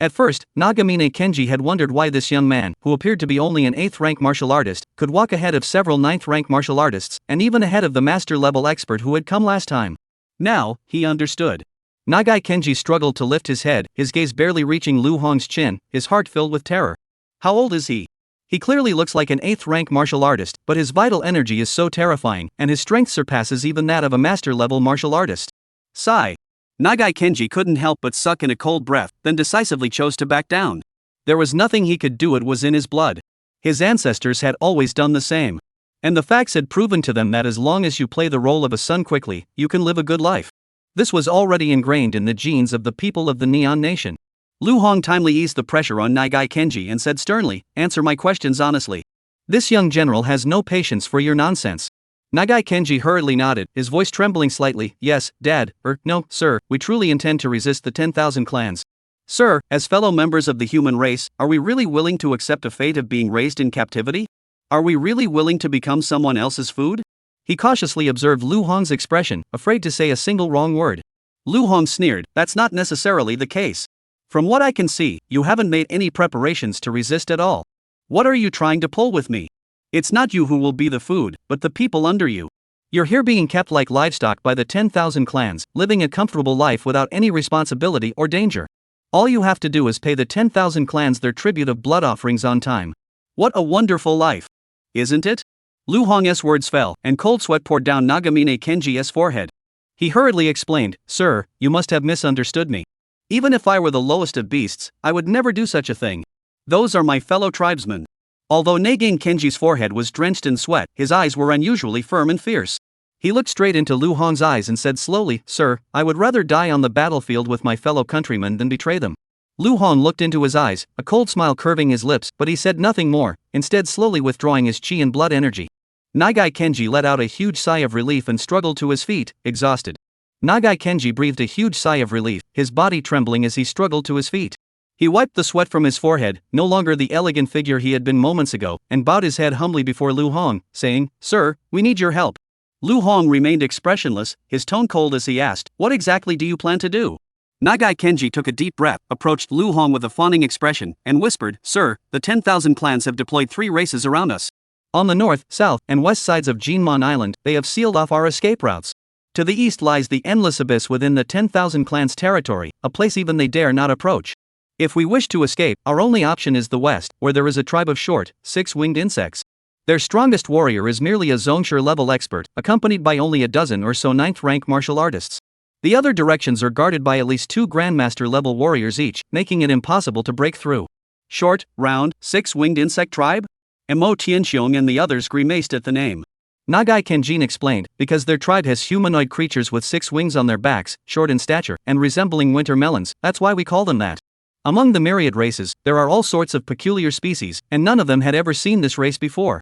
At first, Nagamine Kenji had wondered why this young man, who appeared to be only an 8th-rank martial artist, could walk ahead of several 9th-rank martial artists, and even ahead of the master-level expert who had come last time. Now, he understood. Nagai Kenji struggled to lift his head, his gaze barely reaching Lu Hong's chin, his heart filled with terror. How old is he? He clearly looks like an 8th-rank martial artist, but his vital energy is so terrifying, and his strength surpasses even that of a master-level martial artist. Sigh. Nagai Kenji couldn't help but suck in a cold breath, then decisively chose to back down. There was nothing he could do, it was in his blood. His ancestors had always done the same. And the facts had proven to them that as long as you play the role of a son quickly, you can live a good life. This was already ingrained in the genes of the people of the Neon Nation. Lu Hong timely eased the pressure on Nagai Kenji and said sternly, "Answer my questions honestly. This young general has no patience for your nonsense." Nagai Kenji hurriedly nodded, his voice trembling slightly. "Yes, Dad, no, sir, we truly intend to resist the 10,000 clans. Sir, as fellow members of the human race, are we really willing to accept a fate of being raised in captivity? Are we really willing to become someone else's food?" He cautiously observed Lu Hong's expression, afraid to say a single wrong word. Lu Hong sneered, "That's not necessarily the case. From what I can see, you haven't made any preparations to resist at all. What are you trying to pull with me? It's not you who will be the food, but the people under you. You're here being kept like livestock by the 10,000 clans, living a comfortable life without any responsibility or danger. All you have to do is pay the 10,000 clans their tribute of blood offerings on time. What a wonderful life! Isn't it?" Lu Hong's words fell, and cold sweat poured down Nagamine Kenji's forehead. He hurriedly explained, "Sir, you must have misunderstood me. Even if I were the lowest of beasts, I would never do such a thing. Those are my fellow tribesmen." Although Nagin Kenji's forehead was drenched in sweat, his eyes were unusually firm and fierce. He looked straight into Lu Hong's eyes and said slowly, "Sir, I would rather die on the battlefield with my fellow countrymen than betray them." Lu Hong looked into his eyes, a cold smile curving his lips, but he said nothing more, instead slowly withdrawing his chi and blood energy. Nagai Kenji let out a huge sigh of relief and struggled to his feet, exhausted. Nagai Kenji breathed a huge sigh of relief, his body trembling as he struggled to his feet. He wiped the sweat from his forehead, no longer the elegant figure he had been moments ago, and bowed his head humbly before Lu Hong, saying, "Sir, we need your help." Lu Hong remained expressionless, his tone cold as he asked, "What exactly do you plan to do?" Nagai Kenji took a deep breath, approached Lu Hong with a fawning expression, and whispered, "Sir, the 10,000 clans have deployed 3 races around us. On the north, south, and west sides of Jinmon Island, they have sealed off our escape routes. To the east lies the endless abyss within the 10,000 clans' territory, a place even they dare not approach. If we wish to escape, our only option is the west, where there is a tribe of short, 6-winged insects. Their strongest warrior is merely a Zongshire level expert, accompanied by only a dozen or so 9th-rank martial artists. The other directions are guarded by at least 2 Grandmaster-level warriors each, making it impossible to break through." Short, round, 6-winged insect tribe? Mo Tianxiong and the others grimaced at the name. Nagai Kenjin explained, because their tribe has humanoid creatures with 6 wings on their backs, short in stature, and resembling winter melons, that's why we call them that. Among the myriad races, there are all sorts of peculiar species, and none of them had ever seen this race before.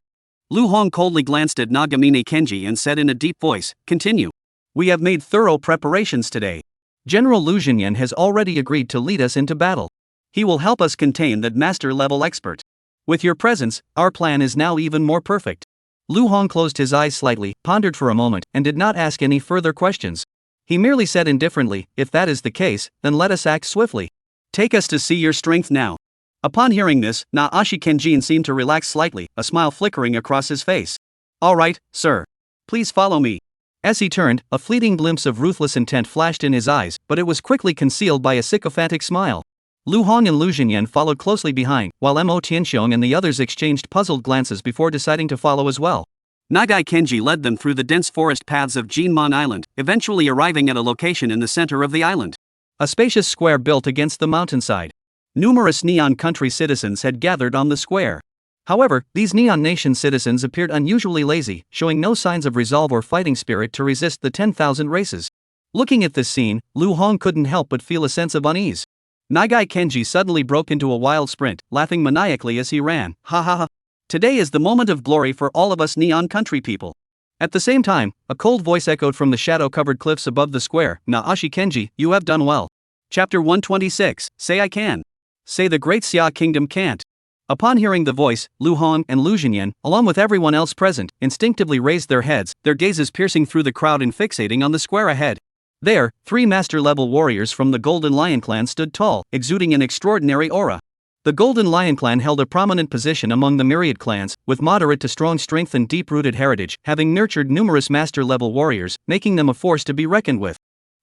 Lu Hong coldly glanced at Nagamine Kenji and said in a deep voice, "Continue. We have made thorough preparations today. General Lu Jinyan has already agreed to lead us into battle. He will help us contain that master-level expert. With your presence, our plan is now even more perfect." Lu Hong closed his eyes slightly, pondered for a moment, and did not ask any further questions. He merely said indifferently, "If that is the case, then let us act swiftly. Take us to see your strength now." Upon hearing this, Naashi Kenjin seemed to relax slightly, a smile flickering across his face. "All right, sir. Please follow me." As he turned, a fleeting glimpse of ruthless intent flashed in his eyes, but it was quickly concealed by a sycophantic smile. Lu Hong and Lu Jinyan followed closely behind, while Mo Tianxiong and the others exchanged puzzled glances before deciding to follow as well. Nagai Kenji led them through the dense forest paths of Jinmon Island, eventually arriving at a location in the center of the island. A spacious square built against the mountainside. Numerous Neon Country citizens had gathered on the square. However, these Neon Nation citizens appeared unusually lazy, showing no signs of resolve or fighting spirit to resist the 10,000 races. Looking at this scene, Lu Hong couldn't help but feel a sense of unease. Nagai Kenji suddenly broke into a wild sprint, laughing maniacally as he ran. "Ha ha ha. Today is the moment of glory for all of us Neon Country people." At the same time, a cold voice echoed from the shadow-covered cliffs above the square. "Naashi Kenji, you have done well." Chapter 126, Say I Can. Say the Great Xia Kingdom can't. Upon hearing the voice, Lu Hong and Lu Jinyan, along with everyone else present, instinctively raised their heads, their gazes piercing through the crowd and fixating on the square ahead. There, 3 master-level warriors from the Golden Lion Clan stood tall, exuding an extraordinary aura. The Golden Lion Clan held a prominent position among the myriad clans, with moderate to strong strength and deep-rooted heritage, having nurtured numerous master-level warriors, making them a force to be reckoned with.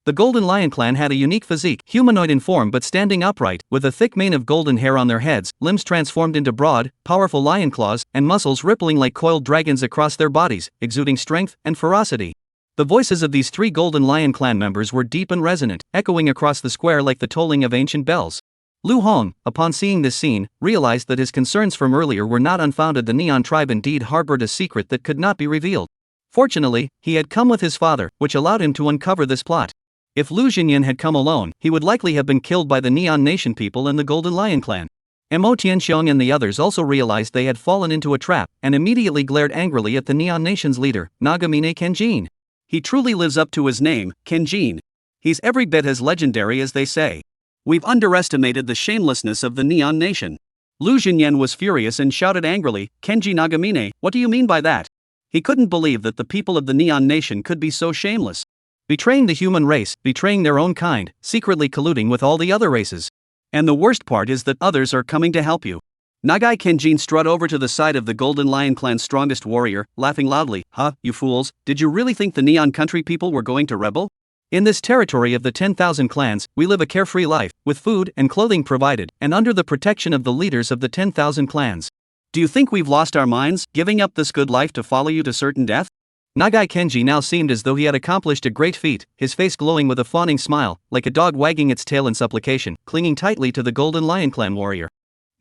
The Golden Lion Clan had a unique physique, humanoid in form but standing upright, with a thick mane of golden hair on their heads, limbs transformed into broad, powerful lion claws, and muscles rippling like coiled dragons across their bodies, exuding strength and ferocity. The voices of these 3 Golden Lion Clan members were deep and resonant, echoing across the square like the tolling of ancient bells. Lu Hong, upon seeing this scene, realized that his concerns from earlier were not unfounded. The Neon tribe indeed harbored a secret that could not be revealed. Fortunately, he had come with his father, which allowed him to uncover this plot. If Lu Xinyan had come alone, he would likely have been killed by the Neon Nation people and the Golden Lion clan. Mo Tianxiong and the others also realized they had fallen into a trap, and immediately glared angrily at the Neon Nation's leader, Nagamine Kenjin. He truly lives up to his name, Kenjin. He's every bit as legendary as they say. We've underestimated the shamelessness of the Neon Nation. Lu Xinyan was furious and shouted angrily, Kenji Nagamine, what do you mean by that? He couldn't believe that the people of the Neon Nation could be so shameless. Betraying the human race, betraying their own kind, secretly colluding with all the other races. And the worst part is that others are coming to help you. Nagai Kenjin strode over to the side of the Golden Lion clan's strongest warrior, laughing loudly. Huh, you fools, did you really think the Neon country people were going to rebel? In this territory of the 10,000 clans, we live a carefree life, with food and clothing provided, and under the protection of the leaders of the 10,000 clans. Do you think we've lost our minds, giving up this good life to follow you to certain death? Nagai Kenji now seemed as though he had accomplished a great feat, his face glowing with a fawning smile, like a dog wagging its tail in supplication, clinging tightly to the Golden Lion clan warrior.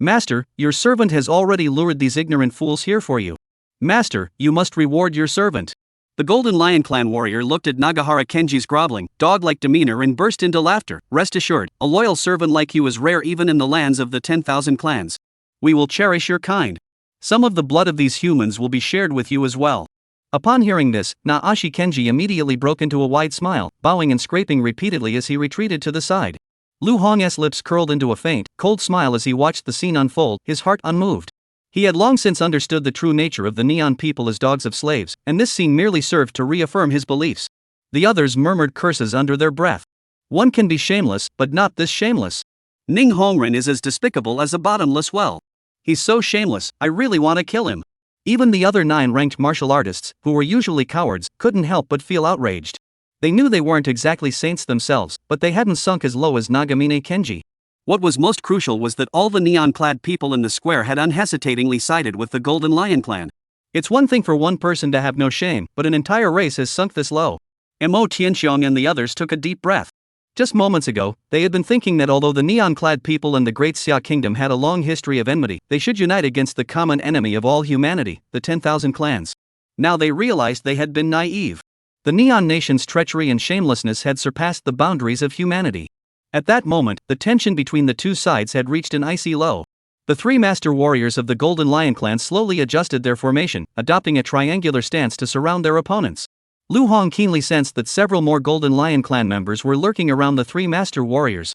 Master, your servant has already lured these ignorant fools here for you. Master, you must reward your servant. The Golden Lion clan warrior looked at Nagahara Kenji's groveling, dog-like demeanor and burst into laughter. Rest assured, a loyal servant like you is rare even in the lands of the 10,000 clans. We will cherish your kind. Some of the blood of these humans will be shared with you as well. Upon hearing this, Naashi Kenji immediately broke into a wide smile, bowing and scraping repeatedly as he retreated to the side. Lu Hong's lips curled into a faint, cold smile as he watched the scene unfold, his heart unmoved. He had long since understood the true nature of the Neon people as dogs of slaves, and this scene merely served to reaffirm his beliefs. The others murmured curses under their breath. One can be shameless, but not this shameless. Ning Hongren is as despicable as a bottomless well. He's so shameless, I really want to kill him. Even the other 9 ranked martial artists, who were usually cowards, couldn't help but feel outraged. They knew they weren't exactly saints themselves, but they hadn't sunk as low as Nagamine Kenji. What was most crucial was that all the neon-clad people in the square had unhesitatingly sided with the Golden Lion clan. It's one thing for one person to have no shame, but an entire race has sunk this low. Mo Tianxiong and the others took a deep breath. Just moments ago, they had been thinking that although the neon-clad people and the Great Xia Kingdom had a long history of enmity, they should unite against the common enemy of all humanity, the 10,000 clans. Now they realized they had been naive. The Neon Nation's treachery and shamelessness had surpassed the boundaries of humanity. At that moment, the tension between the two sides had reached an icy low. The 3 master warriors of the Golden Lion clan slowly adjusted their formation, adopting a triangular stance to surround their opponents. Lu Hong keenly sensed that several more Golden Lion clan members were lurking around the 3 master warriors.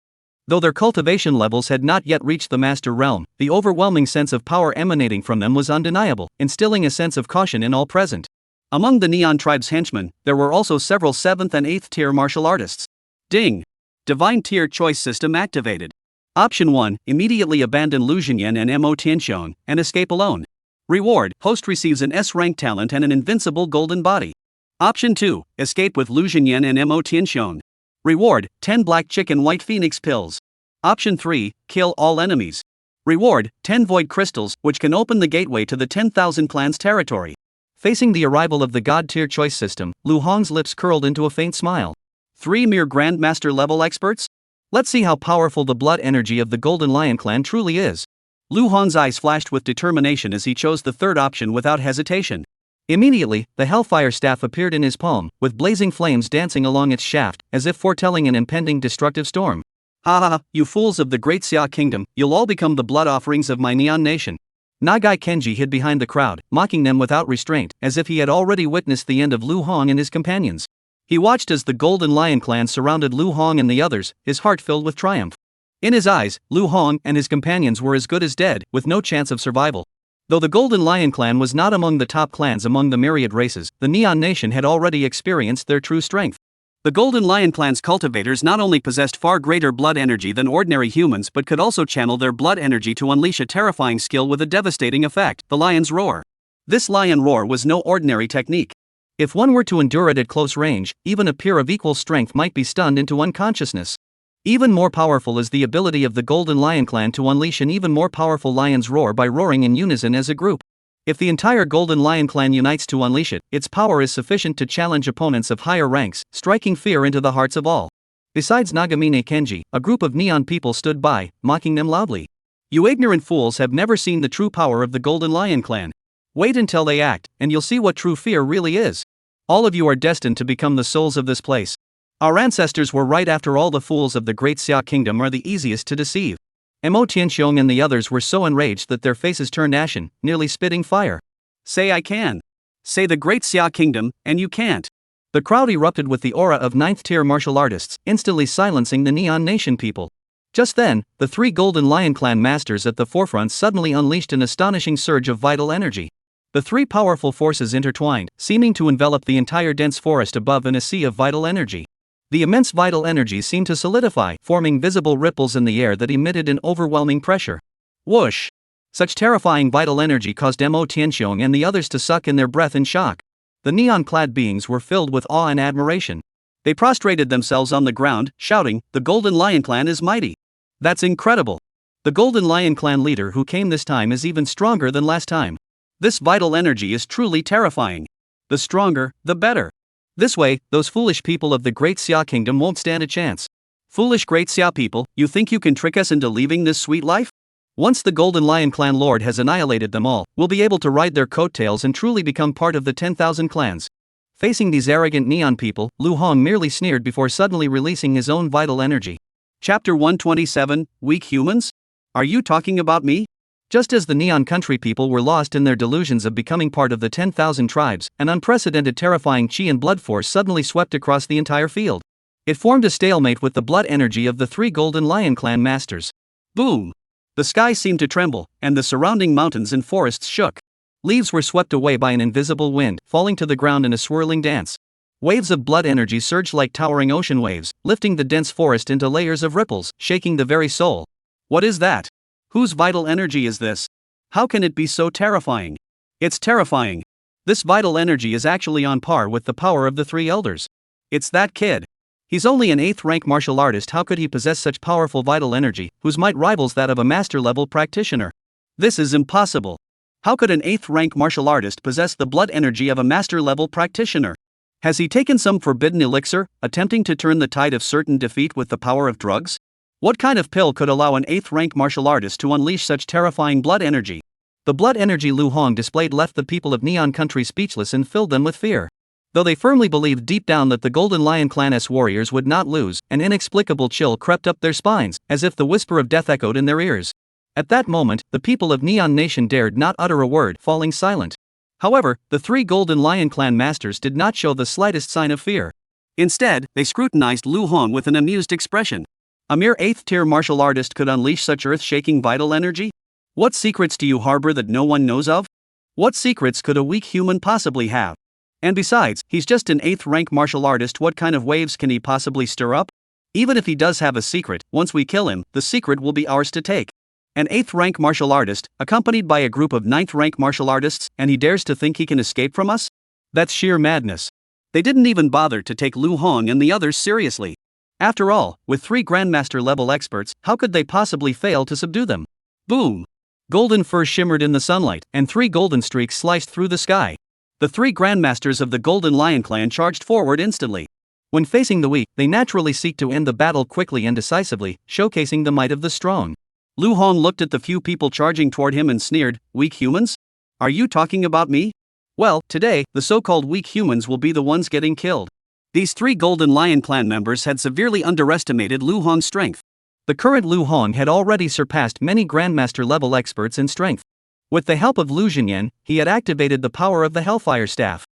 Though their cultivation levels had not yet reached the master realm, the overwhelming sense of power emanating from them was undeniable, instilling a sense of caution in all present. Among the Neon tribe's henchmen, there were also several 7th and 8th tier martial artists. Ding! Divine tier choice system activated. Option 1, immediately abandon Lu Xinyan and Mo Tianxiong, and escape alone. Reward, host receives an S-rank talent and an invincible golden body. Option 2, escape with Lu Xinyan and Mo Tianxiong. Reward, 10 black chicken white phoenix pills. Option 3, kill all enemies. Reward, 10 void crystals, which can open the gateway to the 10,000 clans territory. Facing the arrival of the god tier choice system, Lu Hong's lips curled into a faint smile. 3 mere Grandmaster level experts? Let's see how powerful the blood energy of the Golden Lion clan truly is. Lu Hong's eyes flashed with determination as he chose the third option without hesitation. Immediately, the Hellfire Staff appeared in his palm, with blazing flames dancing along its shaft, as if foretelling an impending destructive storm. Ha ha ha, you fools of the Great Xia Kingdom, you'll all become the blood offerings of my Neon Nation. Nagai Kenji hid behind the crowd, mocking them without restraint, as if he had already witnessed the end of Lu Hong and his companions. He watched as the Golden Lion clan surrounded Lu Hong and the others, his heart filled with triumph. In his eyes, Lu Hong and his companions were as good as dead, with no chance of survival. Though the Golden Lion clan was not among the top clans among the myriad races, the Neon Nation had already experienced their true strength. The Golden Lion clan's cultivators not only possessed far greater blood energy than ordinary humans but could also channel their blood energy to unleash a terrifying skill with a devastating effect, the Lion's Roar. This Lion Roar was no ordinary technique. If one were to endure it at close range, even a peer of equal strength might be stunned into unconsciousness. Even more powerful is the ability of the Golden Lion clan to unleash an even more powerful lion's roar by roaring in unison as a group. If the entire Golden Lion clan unites to unleash it, its power is sufficient to challenge opponents of higher ranks, striking fear into the hearts of all. Besides Nagamine Kenji, a group of neon people stood by, mocking them loudly. You ignorant fools have never seen the true power of the Golden Lion clan. Wait until they act, and you'll see what true fear really is. All of you are destined to become the souls of this place. Our ancestors were right. After all, the fools of the Great Xia Kingdom are the easiest to deceive. Mo Tianxiong and the others were so enraged that their faces turned ashen, nearly spitting fire. Say I can. Say the Great Xia Kingdom, and you can't. The crowd erupted with the aura of 9th-tier martial artists, instantly silencing the Neon Nation people. Just then, the 3 Golden Lion Clan masters at the forefront suddenly unleashed an astonishing surge of vital energy. The 3 powerful forces intertwined, seeming to envelop the entire dense forest above in a sea of vital energy. The immense vital energy seemed to solidify, forming visible ripples in the air that emitted an overwhelming pressure. Whoosh! Such terrifying vital energy caused Mo Tianxiong and the others to suck in their breath in shock. The neon-clad beings were filled with awe and admiration. They prostrated themselves on the ground, shouting, "The Golden Lion Clan is mighty! That's incredible! The Golden Lion Clan leader who came this time is even stronger than last time. This vital energy is truly terrifying. The stronger, the better. This way, those foolish people of the Great Xia Kingdom won't stand a chance. Foolish Great Xia people, you think you can trick us into leaving this sweet life? Once the Golden Lion Clan Lord has annihilated them all, we'll be able to ride their coattails and truly become part of the 10,000 clans." Facing these arrogant neon people, Lu Hong merely sneered before suddenly releasing his own vital energy. Chapter 127, Weak Humans? Are you talking about me? Just as the Neon Country people were lost in their delusions of becoming part of the 10,000 tribes, an unprecedented terrifying chi and blood force suddenly swept across the entire field. It formed a stalemate with the blood energy of the 3 Golden Lion Clan masters. Boom! The sky seemed to tremble, and the surrounding mountains and forests shook. Leaves were swept away by an invisible wind, falling to the ground in a swirling dance. Waves of blood energy surged like towering ocean waves, lifting the dense forest into layers of ripples, shaking the very soul. What is that? Whose vital energy is this? How can it be so terrifying? It's terrifying. This vital energy is actually on par with the power of the 3 elders. It's that kid. He's only an 8th rank martial artist. How could he possess such powerful vital energy, whose might rivals that of a master-level practitioner? This is impossible. How could an 8th rank martial artist possess the blood energy of a master-level practitioner? Has he taken some forbidden elixir, attempting to turn the tide of certain defeat with the power of drugs? What kind of pill could allow an 8th rank martial artist to unleash such terrifying blood energy? The blood energy Lu Hong displayed left the people of Neon Country speechless and filled them with fear. Though they firmly believed deep down that the Golden Lion Clan's warriors would not lose, an inexplicable chill crept up their spines, as if the whisper of death echoed in their ears. At that moment, the people of Neon Nation dared not utter a word, falling silent. However, the 3 Golden Lion Clan masters did not show the slightest sign of fear. Instead, they scrutinized Lu Hong with an amused expression. A mere 8th-tier martial artist could unleash such earth-shaking vital energy? What secrets do you harbor that no one knows of? What secrets could a weak human possibly have? And besides, he's just an 8th rank martial artist. What kind of waves can he possibly stir up? Even if he does have a secret, once we kill him, the secret will be ours to take. An 8th rank martial artist, accompanied by a group of 9th rank martial artists, and he dares to think he can escape from us? That's sheer madness. They didn't even bother to take Lu Hong and the others seriously. After all, with 3 Grandmaster level experts, how could they possibly fail to subdue them? Boom! Golden fur shimmered in the sunlight, and 3 golden streaks sliced through the sky. The 3 Grandmasters of the Golden Lion Clan charged forward instantly. When facing the weak, they naturally seek to end the battle quickly and decisively, showcasing the might of the strong. Lu Hong looked at the few people charging toward him and sneered, "Weak humans? Are you talking about me? Well, today, the so-called weak humans will be the ones getting killed." These 3 Golden Lion Clan members had severely underestimated Lu Hong's strength. The current Lu Hong had already surpassed many Grandmaster-level experts in strength. With the help of Lu Jinyan, he had activated the power of the Hellfire Staff.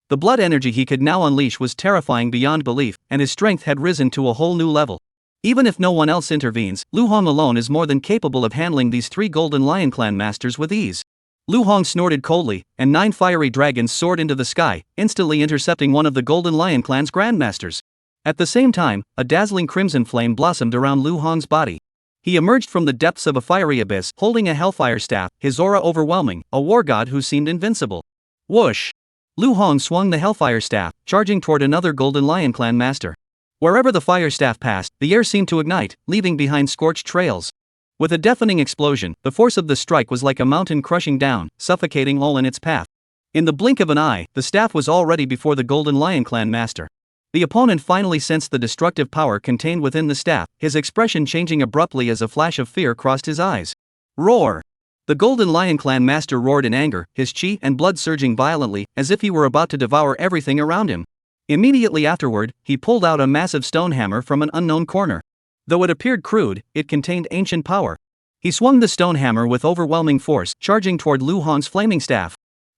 The blood energy he could now unleash was terrifying beyond belief, and his strength had risen to a whole new level. Even if no one else intervenes, Lu Hong alone is more than capable of handling these 3 Golden Lion Clan masters with ease. Lu Hong snorted coldly, and 9 fiery dragons soared into the sky, instantly intercepting one of the Golden Lion Clan's grandmasters. At the same time, a dazzling crimson flame blossomed around Lu Hong's body. He emerged from the depths of a fiery abyss, holding a hellfire staff, his aura overwhelming, a war god who seemed invincible. Whoosh! Lu Hong swung the hellfire staff, charging toward another Golden Lion Clan master. Wherever the fire staff passed, the air seemed to ignite, leaving behind scorched trails. With a deafening explosion, the force of the strike was like a mountain crushing down, suffocating all in its path. In the blink of an eye, the staff was already before the Golden Lion Clan master. The opponent finally sensed the destructive power contained within the staff, his expression changing abruptly as a flash of fear crossed his eyes. Roar! The Golden Lion Clan master roared in anger, his chi and blood surging violently, as if he were about to devour everything around him. Immediately afterward, he pulled out a massive stone hammer from an unknown corner. Though it appeared crude, it contained ancient power. He swung the stone hammer with overwhelming force, charging toward Lu Hong's flaming staff.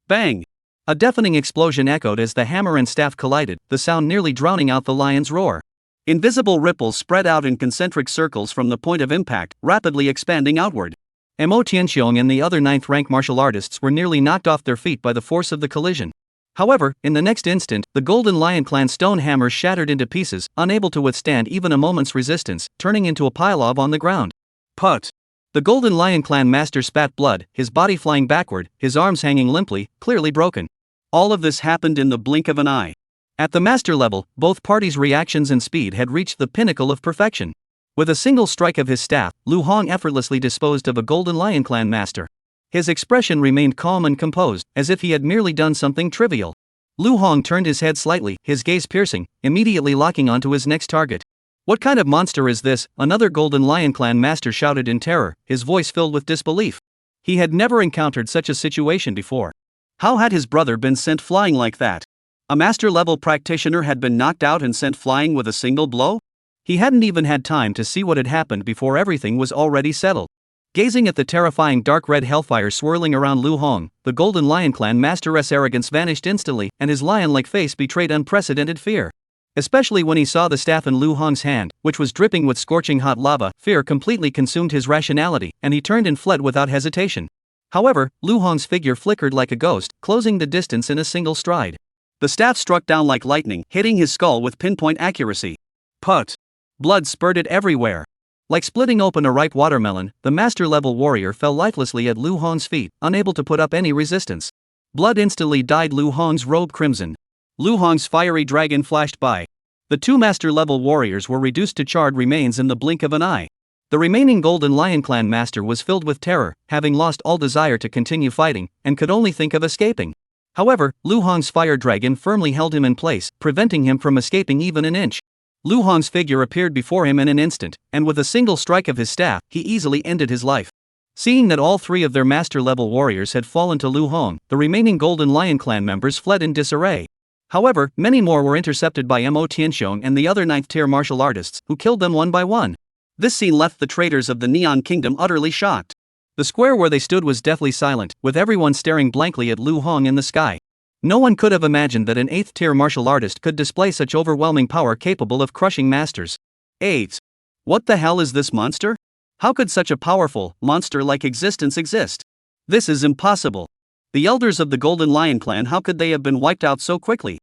Bang! A deafening explosion echoed as the hammer and staff collided, the sound nearly drowning out the lion's roar. Invisible ripples spread out in concentric circles from the point of impact, rapidly expanding outward. Mo Tianxiong and the other 9th-rank martial artists were nearly knocked off their feet by the force of the collision. However, in the next instant, the Golden Lion Clan stone hammer shattered into pieces, unable to withstand even a moment's resistance, turning into a pile on the ground. Put! The Golden Lion Clan master spat blood, his body flying backward, his arms hanging limply, clearly broken. All of this happened in the blink of an eye. At the master level, both parties' reactions and speed had reached the pinnacle of perfection. With a single strike of his staff, Lu Hong effortlessly disposed of a Golden Lion Clan master. His expression remained calm and composed, as if he had merely done something trivial. Lu Hong turned his head slightly, his gaze piercing, immediately locking onto his next target. "What kind of monster is this?" another Golden Lion Clan master shouted in terror, his voice filled with disbelief. He had never encountered such a situation before. How had his brother been sent flying like that? A master-level practitioner had been knocked out and sent flying with a single blow? He hadn't even had time to see what had happened before everything was already settled. Gazing at the terrifying dark red hellfire swirling around Lu Hong, the Golden Lion Clan master's arrogance vanished instantly, and his lion-like face betrayed unprecedented fear. Especially when he saw the staff in Lu Hong's hand, which was dripping with scorching hot lava, fear completely consumed his rationality, and he turned and fled without hesitation. However, Lu Hong's figure flickered like a ghost, closing the distance in a single stride. The staff struck down like lightning, hitting his skull with pinpoint accuracy. Put! Blood spurted everywhere. Like splitting open a ripe watermelon, the master-level warrior fell lifelessly at Lu Hong's feet, unable to put up any resistance. Blood instantly dyed Lu Hong's robe crimson. Lu Hong's fiery dragon flashed by. The two master-level warriors were reduced to charred remains in the blink of an eye. The remaining Golden Lion Clan master was filled with terror, having lost all desire to continue fighting, and could only think of escaping. However, Lu Hong's fire dragon firmly held him in place, preventing him from escaping even an inch. Lu Hong's figure appeared before him in an instant, and with a single strike of his staff, he easily ended his life. Seeing that all three of their master-level warriors had fallen to Lu Hong, the remaining Golden Lion Clan members fled in disarray. However, many more were intercepted by Mo Tianxiong and the other 9th-tier martial artists, who killed them one by one. This scene left the traitors of the Neon Kingdom utterly shocked. The square where they stood was deathly silent, with everyone staring blankly at Lu Hong in the sky. No one could have imagined that an 8th-tier martial artist could display such overwhelming power capable of crushing masters. 8. What the hell is this monster? How could such a powerful, monster-like existence exist? This is impossible. The elders of the Golden Lion Clan, how could they have been wiped out so quickly?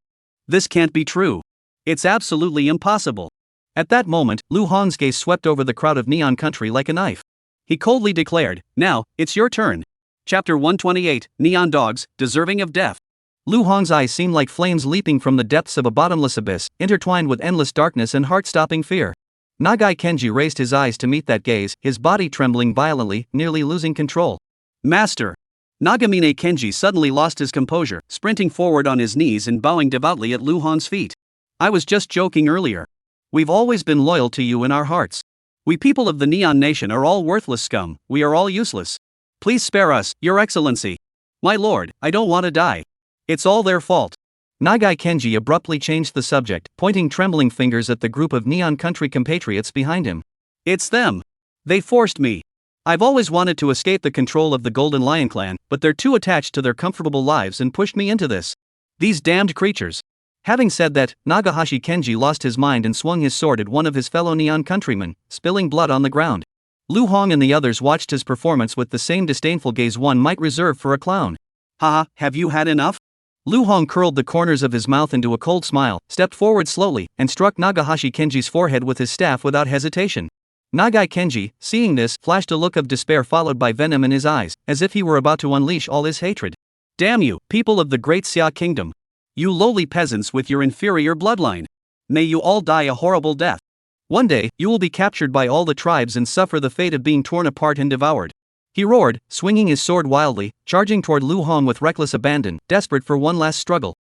This can't be true. It's absolutely impossible. At that moment, Lu Hong's gaze swept over the crowd of Neon Country like a knife. He coldly declared, "Now, it's your turn." Chapter 128, Neon Dogs, Deserving of Death. Lu Hong's eyes seemed like flames leaping from the depths of a bottomless abyss, intertwined with endless darkness and heart-stopping fear. Nagai Kenji raised his eyes to meet that gaze, his body trembling violently, nearly losing control. "Master!" Nagamine Kenji suddenly lost his composure, sprinting forward on his knees and bowing devoutly at Lu Hong's feet. "I was just joking earlier. We've always been loyal to you in our hearts. We people of the Neon Nation are all worthless scum, we are all useless. Please spare us, Your Excellency. My lord, I don't want to die. It's all their fault." Nagai Kenji abruptly changed the subject, pointing trembling fingers at the group of Neon Country compatriots behind him. "It's them. They forced me. I've always wanted to escape the control of the Golden Lion Clan, but they're too attached to their comfortable lives and pushed me into this. These damned creatures." Having said that, Nagahashi Kenji lost his mind and swung his sword at one of his fellow Neon countrymen, spilling blood on the ground. Lu Hong and the others watched his performance with the same disdainful gaze one might reserve for a clown. "Haha, have you had enough?" Lu Hong curled the corners of his mouth into a cold smile, stepped forward slowly, and struck Nagahashi Kenji's forehead with his staff without hesitation. Nagai Kenji, seeing this, flashed a look of despair followed by venom in his eyes, as if he were about to unleash all his hatred. "Damn you, people of the Great Xia Kingdom! You lowly peasants with your inferior bloodline! May you all die a horrible death! One day, you will be captured by all the tribes and suffer the fate of being torn apart and devoured." He roared, swinging his sword wildly, charging toward Lu Hong with reckless abandon, desperate for one last struggle.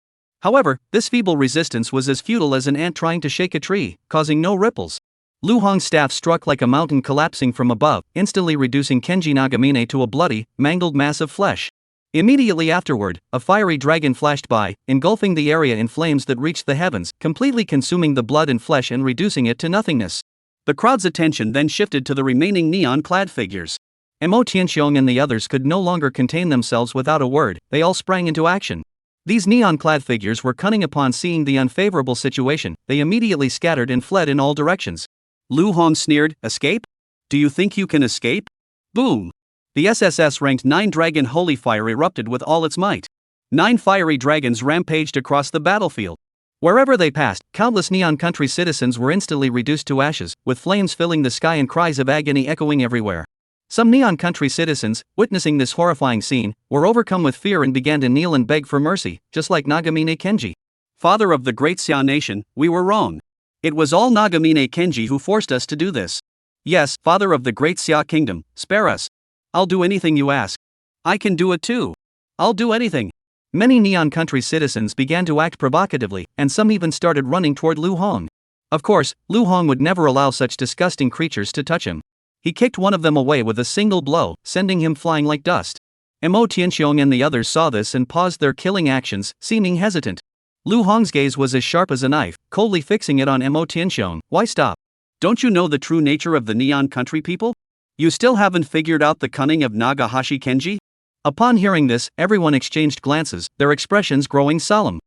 However, this feeble resistance was as futile as an ant trying to shake a tree, causing no ripples. Lu Hong's staff struck like a mountain collapsing from above, instantly reducing Kenji Nagamine to a bloody, mangled mass of flesh. Immediately afterward, a fiery dragon flashed by, engulfing the area in flames that reached the heavens, completely consuming the blood and flesh and reducing it to nothingness. The crowd's attention then shifted to the remaining neon-clad figures. Mo Tianxiong and the others could no longer contain themselves. Without a word, they all sprang into action. These neon-clad figures were cunning. Upon seeing the unfavorable situation, they immediately scattered and fled in all directions. Lu Hong sneered, "Escape? Do you think you can escape?" Boom! The SSS ranked 9 dragon holy fire erupted with all its might. 9 fiery dragons rampaged across the battlefield. Wherever they passed, countless Neon Country citizens were instantly reduced to ashes, with flames filling the sky and cries of agony echoing everywhere. Some Neon Country citizens, witnessing this horrifying scene, were overcome with fear and began to kneel and beg for mercy, just like Nagamine Kenji. "Father of the great Xia nation, we were wrong. It was all Nagamine Kenji who forced us to do this. Yes, father of the great Xia kingdom, spare us. I'll do anything you ask. I can do it too. I'll do anything." Many Neon Country citizens began to act provocatively, and some even started running toward Lu Hong. Of course, Lu Hong would never allow such disgusting creatures to touch him. He kicked one of them away with a single blow, sending him flying like dust. Mo Tianxiong and the others saw this and paused their killing actions, seeming hesitant. Lu Hong's gaze was as sharp as a knife, coldly fixing it on Mo Tianxiong. "Why stop? Don't you know the true nature of the Neon Country people? You still haven't figured out the cunning of Nagahashi Kenji?" Upon hearing this, everyone exchanged glances, their expressions growing solemn.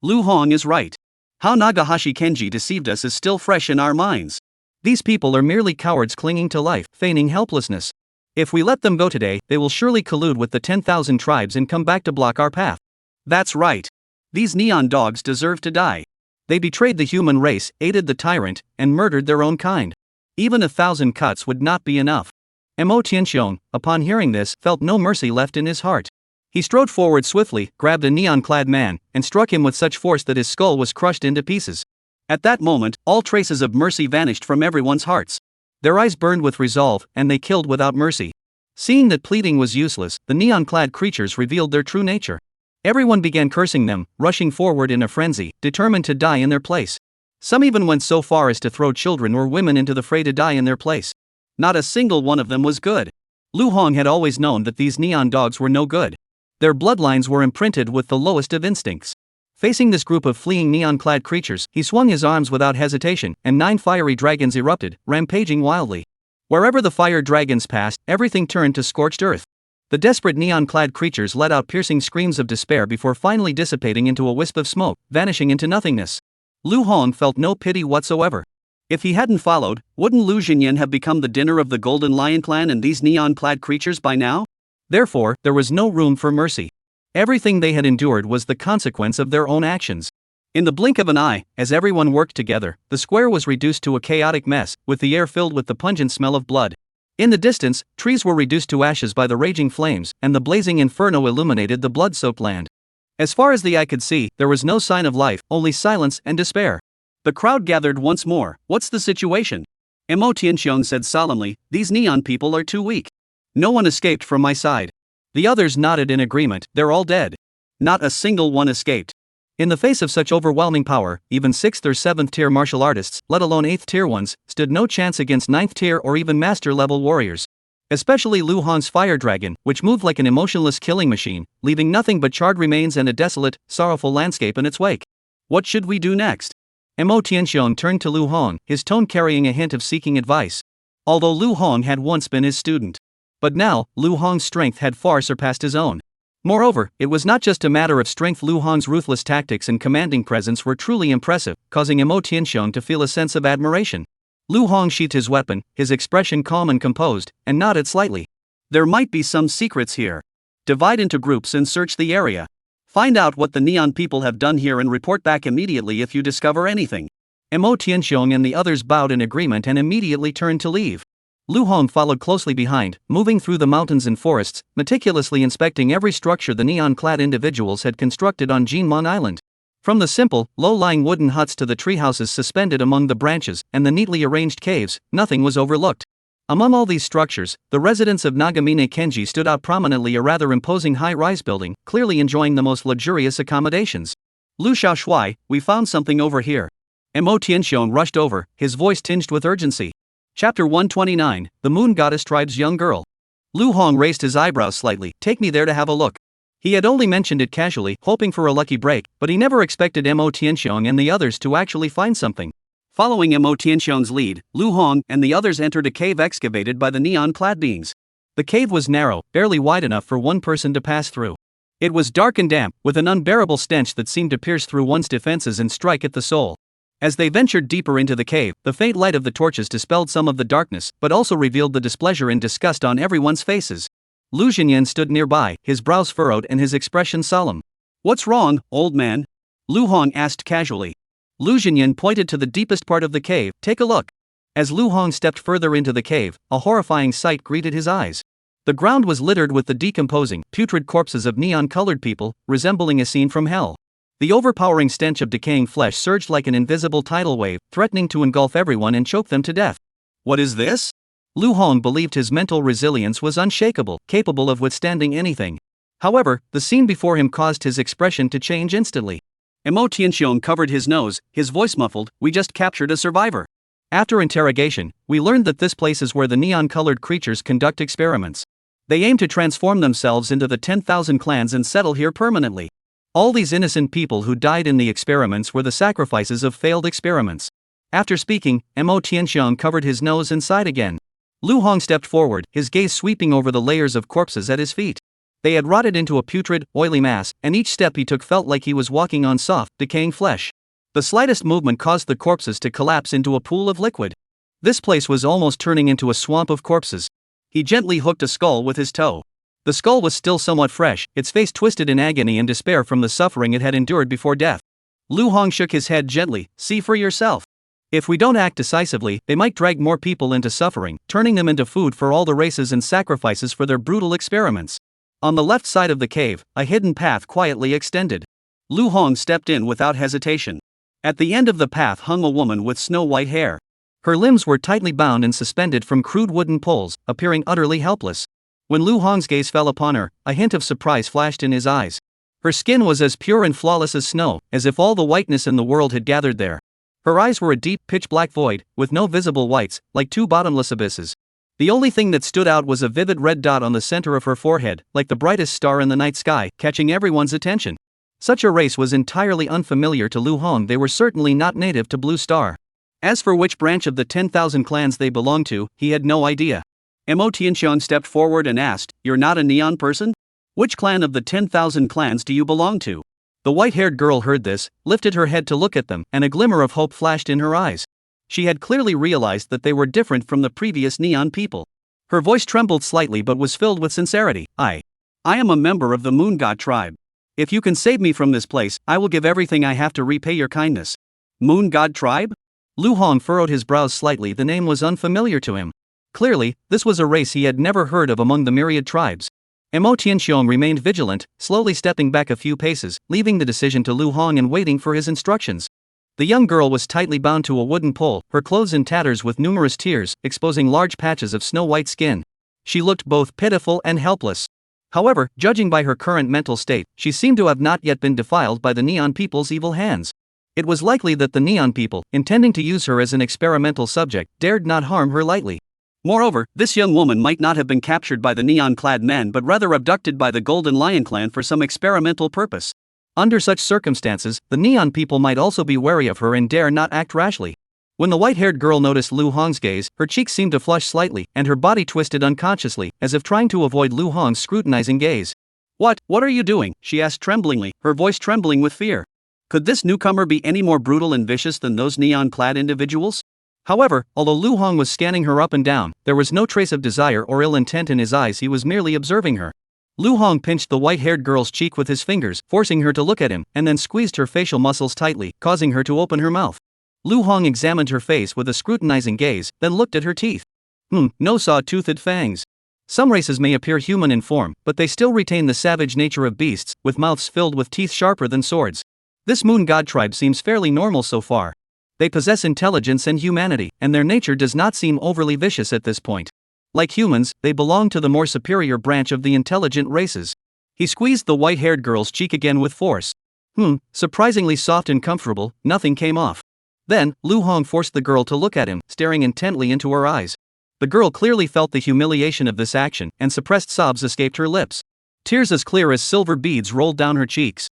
Lu Hong is right. How Nagahashi Kenji deceived us is still fresh in our minds. These people are merely cowards clinging to life, feigning helplessness. If we let them go today, they will surely collude with the 10,000 tribes and come back to block our path. That's right. These neon dogs deserve to die. They betrayed the human race, aided the tyrant, and murdered their own kind. Even 1,000 cuts would not be enough. Mo Tianxiong, upon hearing this, felt no mercy left in his heart. He strode forward swiftly, grabbed a neon-clad man, and struck him with such force that his skull was crushed into pieces. At that moment, all traces of mercy vanished from everyone's hearts. Their eyes burned with resolve, and they killed without mercy. Seeing that pleading was useless, the neon-clad creatures revealed their true nature. Everyone began cursing them, rushing forward in a frenzy, determined to die in their place. Some even went so far as to throw children or women into the fray to die in their place. Not a single one of them was good. Lu Hong had always known that these neon dogs were no good. Their bloodlines were imprinted with the lowest of instincts. Facing this group of fleeing neon-clad creatures, he swung his arms without hesitation, and 9 fiery dragons erupted, rampaging wildly. Wherever the fire dragons passed, everything turned to scorched earth. The desperate neon-clad creatures let out piercing screams of despair before finally dissipating into a wisp of smoke, vanishing into nothingness. Lu Hong felt no pity whatsoever. If he hadn't followed, wouldn't Lu Jinyan have become the dinner of the Golden Lion clan and these neon-clad creatures by now? Therefore, there was no room for mercy. Everything they had endured was the consequence of their own actions. In the blink of an eye, as everyone worked together, the square was reduced to a chaotic mess, with the air filled with the pungent smell of blood. In the distance, trees were reduced to ashes by the raging flames, and the blazing inferno illuminated the blood-soaked land. As far as the eye could see, there was no sign of life, only silence and despair. The crowd gathered once more. "What's the situation?" Mo Tianxiong said solemnly, "These neon people are too weak. No one escaped from my side." The others nodded in agreement. "They're all dead. Not a single one escaped." In the face of such overwhelming power, even 6th or 7th tier martial artists, let alone 8th tier ones, stood no chance against 9th tier or even master level warriors. Especially Lu Hong's fire dragon, which moved like an emotionless killing machine, leaving nothing but charred remains and a desolate, sorrowful landscape in its wake. "What should we do next?" Mo Tianxiong turned to Lu Hong, his tone carrying a hint of seeking advice. Although Lu Hong had once been his student. But now, Lu Hong's strength had far surpassed his own. Moreover, it was not just a matter of strength. Lu Hong's ruthless tactics and commanding presence were truly impressive, causing Mo Tianxiong to feel a sense of admiration. Lu Hong sheathed his weapon, his expression calm and composed, and nodded slightly. "There might be some secrets here. Divide into groups and search the area. Find out what the neon people have done here and report back immediately if you discover anything." Mo Tianxiong and the others bowed in agreement and immediately turned to leave. Lu Hong followed closely behind, moving through the mountains and forests, meticulously inspecting every structure the neon-clad individuals had constructed on Jinmon Island. From the simple, low-lying wooden huts to the treehouses suspended among the branches and the neatly arranged caves, nothing was overlooked. Among all these structures, the residence of Nagamine Kenji stood out prominently, a rather imposing high-rise building, clearly enjoying the most luxurious accommodations. Lu Xiaoshui, we found something over here. Mo Tianxiong rushed over, his voice tinged with urgency. Chapter 129, The Moon Goddess Tribe's Young Girl. Lu Hong raised his eyebrows slightly. Take me there to have a look. He had only mentioned it casually, hoping for a lucky break, but he never expected Mo Tianxiong and the others to actually find something. Following Mo Tianxiong's lead, Lu Hong and the others entered a cave excavated by the neon-clad beings. The cave was narrow, barely wide enough for one person to pass through. It was dark and damp, with an unbearable stench that seemed to pierce through one's defenses and strike at the soul. As they ventured deeper into the cave, the faint light of the torches dispelled some of the darkness, but also revealed the displeasure and disgust on everyone's faces. Lu Xinyan stood nearby, his brows furrowed and his expression solemn. What's wrong, old man? Lu Hong asked casually. Lu Xinyan pointed to the deepest part of the cave. Take a look. As Lu Hong stepped further into the cave, a horrifying sight greeted his eyes. The ground was littered with the decomposing, putrid corpses of neon-colored people, resembling a scene from hell. The overpowering stench of decaying flesh surged like an invisible tidal wave, threatening to engulf everyone and choke them to death. What is this? Lu Hong believed his mental resilience was unshakable, capable of withstanding anything. However, the scene before him caused his expression to change instantly. Mo Tianxiong covered his nose, his voice muffled. We just captured a survivor. After interrogation, we learned that this place is where the neon-colored creatures conduct experiments. They aim to transform themselves into the 10,000 clans and settle here permanently. All these innocent people who died in the experiments were the sacrifices of failed experiments. After speaking, Mo Tianxiong covered his nose and sighed again. Lu Hong stepped forward, his gaze sweeping over the layers of corpses at his feet. They had rotted into a putrid, oily mass, and each step he took felt like he was walking on soft, decaying flesh. The slightest movement caused the corpses to collapse into a pool of liquid. This place was almost turning into a swamp of corpses. He gently hooked a skull with his toe. The skull was still somewhat fresh, its face twisted in agony and despair from the suffering it had endured before death. Lu Hong shook his head gently. See for yourself. If we don't act decisively, they might drag more people into suffering, turning them into food for all the races and sacrifices for their brutal experiments. On the left side of the cave, a hidden path quietly extended. Lu Hong stepped in without hesitation. At the end of the path hung a woman with snow-white hair. Her limbs were tightly bound and suspended from crude wooden poles, appearing utterly helpless. When Lu Hong's gaze fell upon her, a hint of surprise flashed in his eyes. Her skin was as pure and flawless as snow, as if all the whiteness in the world had gathered there. Her eyes were a deep, pitch-black void, with no visible whites, like two bottomless abysses. The only thing that stood out was a vivid red dot on the center of her forehead, like the brightest star in the night sky, catching everyone's attention. Such a race was entirely unfamiliar to Lu Hong. They were certainly not native to Blue Star. As for which branch of the 10,000 clans they belonged to, he had no idea. Mo Tianxiong stepped forward and asked, You're not a neon person? Which clan of the 10,000 clans do you belong to? The white-haired girl heard this, lifted her head to look at them, and a glimmer of hope flashed in her eyes. She had clearly realized that they were different from the previous neon people. Her voice trembled slightly but was filled with sincerity. I am a member of the Moon God tribe. If you can save me from this place, I will give everything I have to repay your kindness. Moon God tribe? Lu Hong furrowed his brows slightly. The name was unfamiliar to him. Clearly, this was a race he had never heard of among the myriad tribes. Mo Tianxiong remained vigilant, slowly stepping back a few paces, leaving the decision to Lu Hong and waiting for his instructions. The young girl was tightly bound to a wooden pole, her clothes in tatters with numerous tears, exposing large patches of snow-white skin. She looked both pitiful and helpless. However, judging by her current mental state, she seemed to have not yet been defiled by the neon people's evil hands. It was likely that the neon people, intending to use her as an experimental subject, dared not harm her lightly. Moreover, this young woman might not have been captured by the neon-clad men but rather abducted by the Golden Lion clan for some experimental purpose. Under such circumstances, the neon people might also be wary of her and dare not act rashly. When the white-haired girl noticed Lu Hong's gaze, her cheeks seemed to flush slightly, and her body twisted unconsciously, as if trying to avoid Lu Hong's scrutinizing gaze. What are you doing?" she asked tremblingly, her voice trembling with fear. Could this newcomer be any more brutal and vicious than those neon-clad individuals? However, although Lu Hong was scanning her up and down, there was no trace of desire or ill intent in his eyes. He was merely observing her. Lu Hong pinched the white-haired girl's cheek with his fingers, forcing her to look at him, and then squeezed her facial muscles tightly, causing her to open her mouth. Lu Hong examined her face with a scrutinizing gaze, then looked at her teeth. No saw-toothed fangs. Some races may appear human in form, but they still retain the savage nature of beasts, with mouths filled with teeth sharper than swords. This moon god tribe seems fairly normal so far. They possess intelligence and humanity, and their nature does not seem overly vicious at this point. Like humans, they belong to the more superior branch of the intelligent races. He squeezed the white-haired girl's cheek again with force. Surprisingly soft and comfortable, nothing came off. Then, Lu Hong forced the girl to look at him, staring intently into her eyes. The girl clearly felt the humiliation of this action, and suppressed sobs escaped her lips. Tears as clear as silver beads rolled down her cheeks.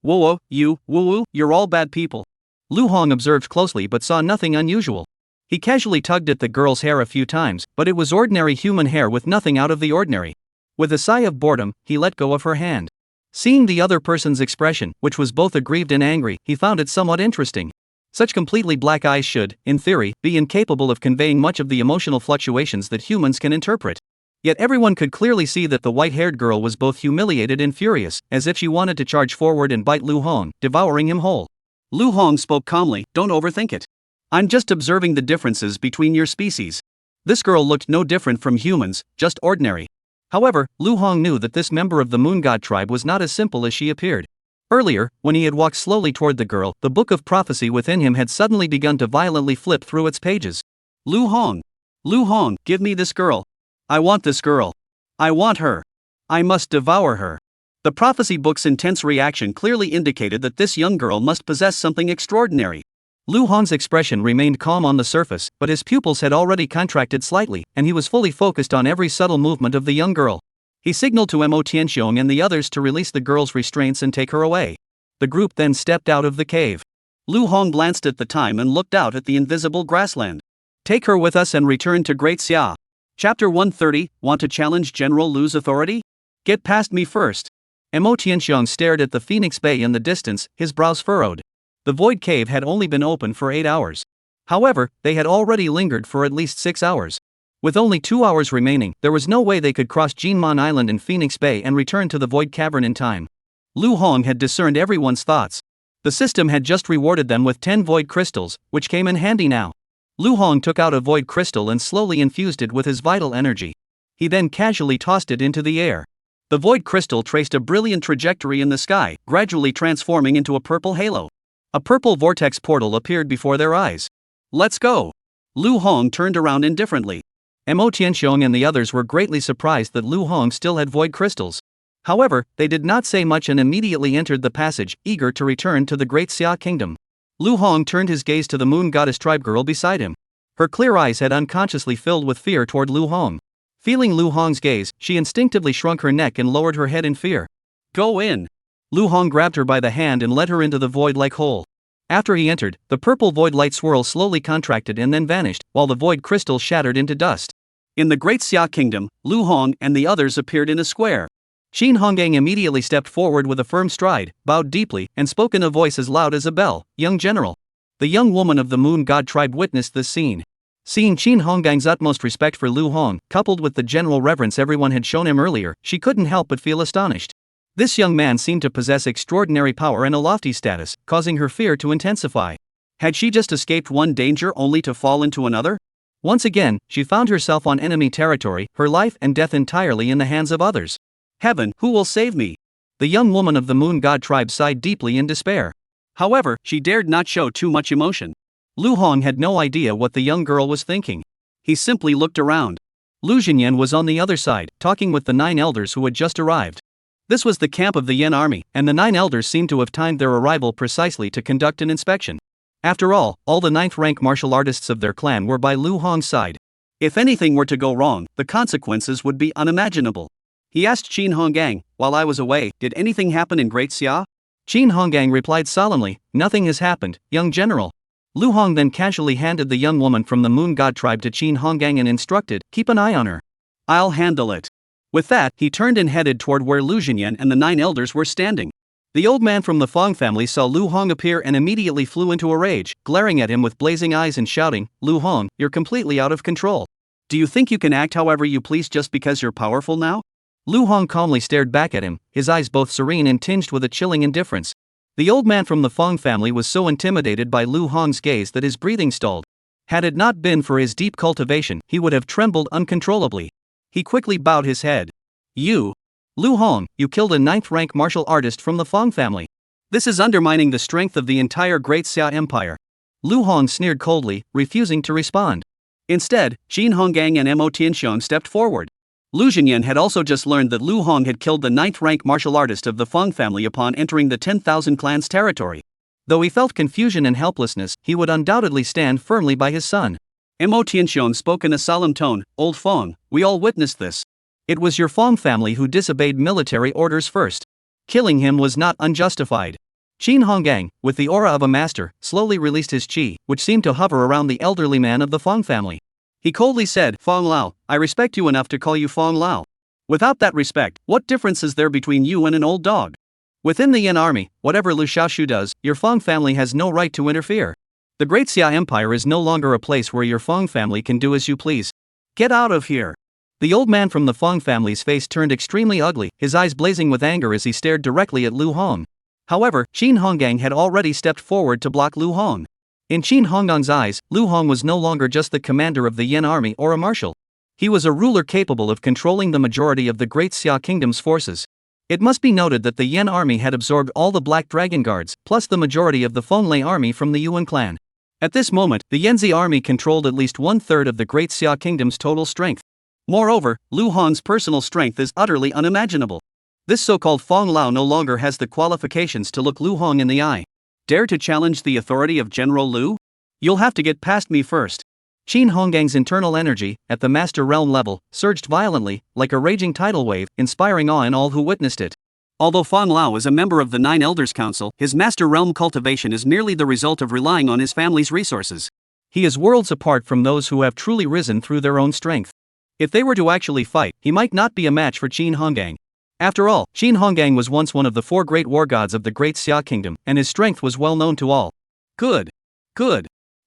Whoa, you're all bad people. Lu Hong observed closely but saw nothing unusual. He casually tugged at the girl's hair a few times, but it was ordinary human hair with nothing out of the ordinary. With a sigh of boredom, he let go of her hand. Seeing the other person's expression, which was both aggrieved and angry, he found it somewhat interesting. Such completely black eyes should, in theory, be incapable of conveying much of the emotional fluctuations that humans can interpret. Yet everyone could clearly see that the white-haired girl was both humiliated and furious, as if she wanted to charge forward and bite Lu Hong, devouring him whole. Lu Hong spoke calmly, "Don't overthink it. I'm just observing the differences between your species." This girl looked no different from humans, just ordinary. However, Lu Hong knew that this member of the Moon God tribe was not as simple as she appeared. Earlier, when he had walked slowly toward the girl, the book of prophecy within him had suddenly begun to violently flip through its pages. Lu Hong, give me this girl. I want this girl. I want her. I must devour her. The prophecy book's intense reaction clearly indicated that this young girl must possess something extraordinary. Lu Hong's expression remained calm on the surface, but his pupils had already contracted slightly, and he was fully focused on every subtle movement of the young girl. He signaled to Mo Tianxiong and the others to release the girl's restraints and take her away. The group then stepped out of the cave. Lu Hong glanced at the time and looked out at the invisible grassland. Take her with us and return to Great Xia. Chapter 130, Want to challenge General Lu's authority? Get past me first. Mo Tianxiong stared at the Phoenix Bay in the distance, his brows furrowed. The void cave had only been open for 8 hours. However, they had already lingered for at least 6 hours. With only 2 hours remaining, there was no way they could cross Jinman Island in Phoenix Bay and return to the void cavern in time. Lu Hong had discerned everyone's thoughts. The system had just rewarded them with 10 void crystals, which came in handy now. Lu Hong took out a void crystal and slowly infused it with his vital energy. He then casually tossed it into the air. The void crystal traced a brilliant trajectory in the sky, gradually transforming into a purple halo. A purple vortex portal appeared before their eyes. Let's go! Lu Hong turned around indifferently. Mo Tianxiong and the others were greatly surprised that Lu Hong still had void crystals. However, they did not say much and immediately entered the passage, eager to return to the Great Xia Kingdom. Lu Hong turned his gaze to the Moon Goddess tribe girl beside him. Her clear eyes had unconsciously filled with fear toward Lu Hong. Feeling Lu Hong's gaze, she instinctively shrunk her neck and lowered her head in fear. Go in! Lu Hong grabbed her by the hand and led her into the void-like hole. After he entered, the purple void light swirl slowly contracted and then vanished, while the void crystal shattered into dust. In the Great Xia Kingdom, Lu Hong and the others appeared in a square. Qin Honggang immediately stepped forward with a firm stride, bowed deeply, and spoke in a voice as loud as a bell, "Young General." The young woman of the Moon God tribe witnessed this scene. Seeing Qin Honggang's utmost respect for Lu Hong, coupled with the general reverence everyone had shown him earlier, she couldn't help but feel astonished. This young man seemed to possess extraordinary power and a lofty status, causing her fear to intensify. Had she just escaped one danger only to fall into another? Once again, she found herself on enemy territory, her life and death entirely in the hands of others. Heaven, who will save me? The young woman of the Moon God tribe sighed deeply in despair. However, she dared not show too much emotion. Lu Hong had no idea what the young girl was thinking. He simply looked around. Lu Jinyan was on the other side, talking with the 9 elders who had just arrived. This was the camp of the Yen army, and the 9 elders seemed to have timed their arrival precisely to conduct an inspection. After all the 9th-rank martial artists of their clan were by Lu Hong's side. If anything were to go wrong, the consequences would be unimaginable. He asked Qin Honggang, "While I was away, did anything happen in Great Xia?" Qin Honggang replied solemnly, "Nothing has happened, young general." Lu Hong then casually handed the young woman from the Moon God tribe to Qin Honggang and instructed, "Keep an eye on her. I'll handle it." With that, he turned and headed toward where Lu Jinyan and the 9 elders were standing. The old man from the Fong family saw Lu Hong appear and immediately flew into a rage, glaring at him with blazing eyes and shouting, "Lu Hong, you're completely out of control. Do you think you can act however you please just because you're powerful now?" Lu Hong calmly stared back at him, his eyes both serene and tinged with a chilling indifference. The old man from the Fong family was so intimidated by Lu Hong's gaze that his breathing stalled. Had it not been for his deep cultivation, he would have trembled uncontrollably. He quickly bowed his head. "You, Lu Hong, you killed a 9th-rank martial artist from the Fong family. This is undermining the strength of the entire Great Xia Empire." Lu Hong sneered coldly, refusing to respond. Instead, Qin Honggang and Mo Tianxiong stepped forward. Lu Xinyan had also just learned that Lu Hong had killed the 9th-rank martial artist of the Feng family upon entering the 10,000 clans territory. Though he felt confusion and helplessness, he would undoubtedly stand firmly by his son. Mo Tianxiong spoke in a solemn tone, "Old Feng, we all witnessed this. It was your Feng family who disobeyed military orders first. Killing him was not unjustified." Qin Honggang, with the aura of a master, slowly released his qi, which seemed to hover around the elderly man of the Feng family. He coldly said, "Feng Lao, I respect you enough to call you Feng Lao. Without that respect, what difference is there between you and an old dog? Within the Yan army, whatever Lu Xiaoshu does, your Feng family has no right to interfere. The Great Xia Empire is no longer a place where your Feng family can do as you please. Get out of here." The old man from the Feng family's face turned extremely ugly, his eyes blazing with anger as he stared directly at Lu Hong. However, Qin Honggang had already stepped forward to block Lu Hong. In Qin Honggang's eyes, Lu Hong was no longer just the commander of the Yan army or a marshal. He was a ruler capable of controlling the majority of the Great Xia Kingdom's forces. It must be noted that the Yan army had absorbed all the Black Dragon Guards, plus the majority of the Fenglai army from the Yuan clan. At this moment, the Yanzi army controlled at least 1/3 of the Great Xia Kingdom's total strength. Moreover, Lu Hong's personal strength is utterly unimaginable. This so-called Feng Lao no longer has the qualifications to look Lu Hong in the eye. Dare to challenge the authority of General Lu? You'll have to get past me first. Qin Honggang's internal energy, at the Master Realm level, surged violently, like a raging tidal wave, inspiring awe in all who witnessed it. Although Feng Lao is a member of the Nine Elders Council, his Master Realm cultivation is merely the result of relying on his family's resources. He is worlds apart from those who have truly risen through their own strength. If they were to actually fight, he might not be a match for Qin Honggang. After all, Qin Honggang was once one of the 4 great war gods of the Great Xia Kingdom, and his strength was well known to all. Good.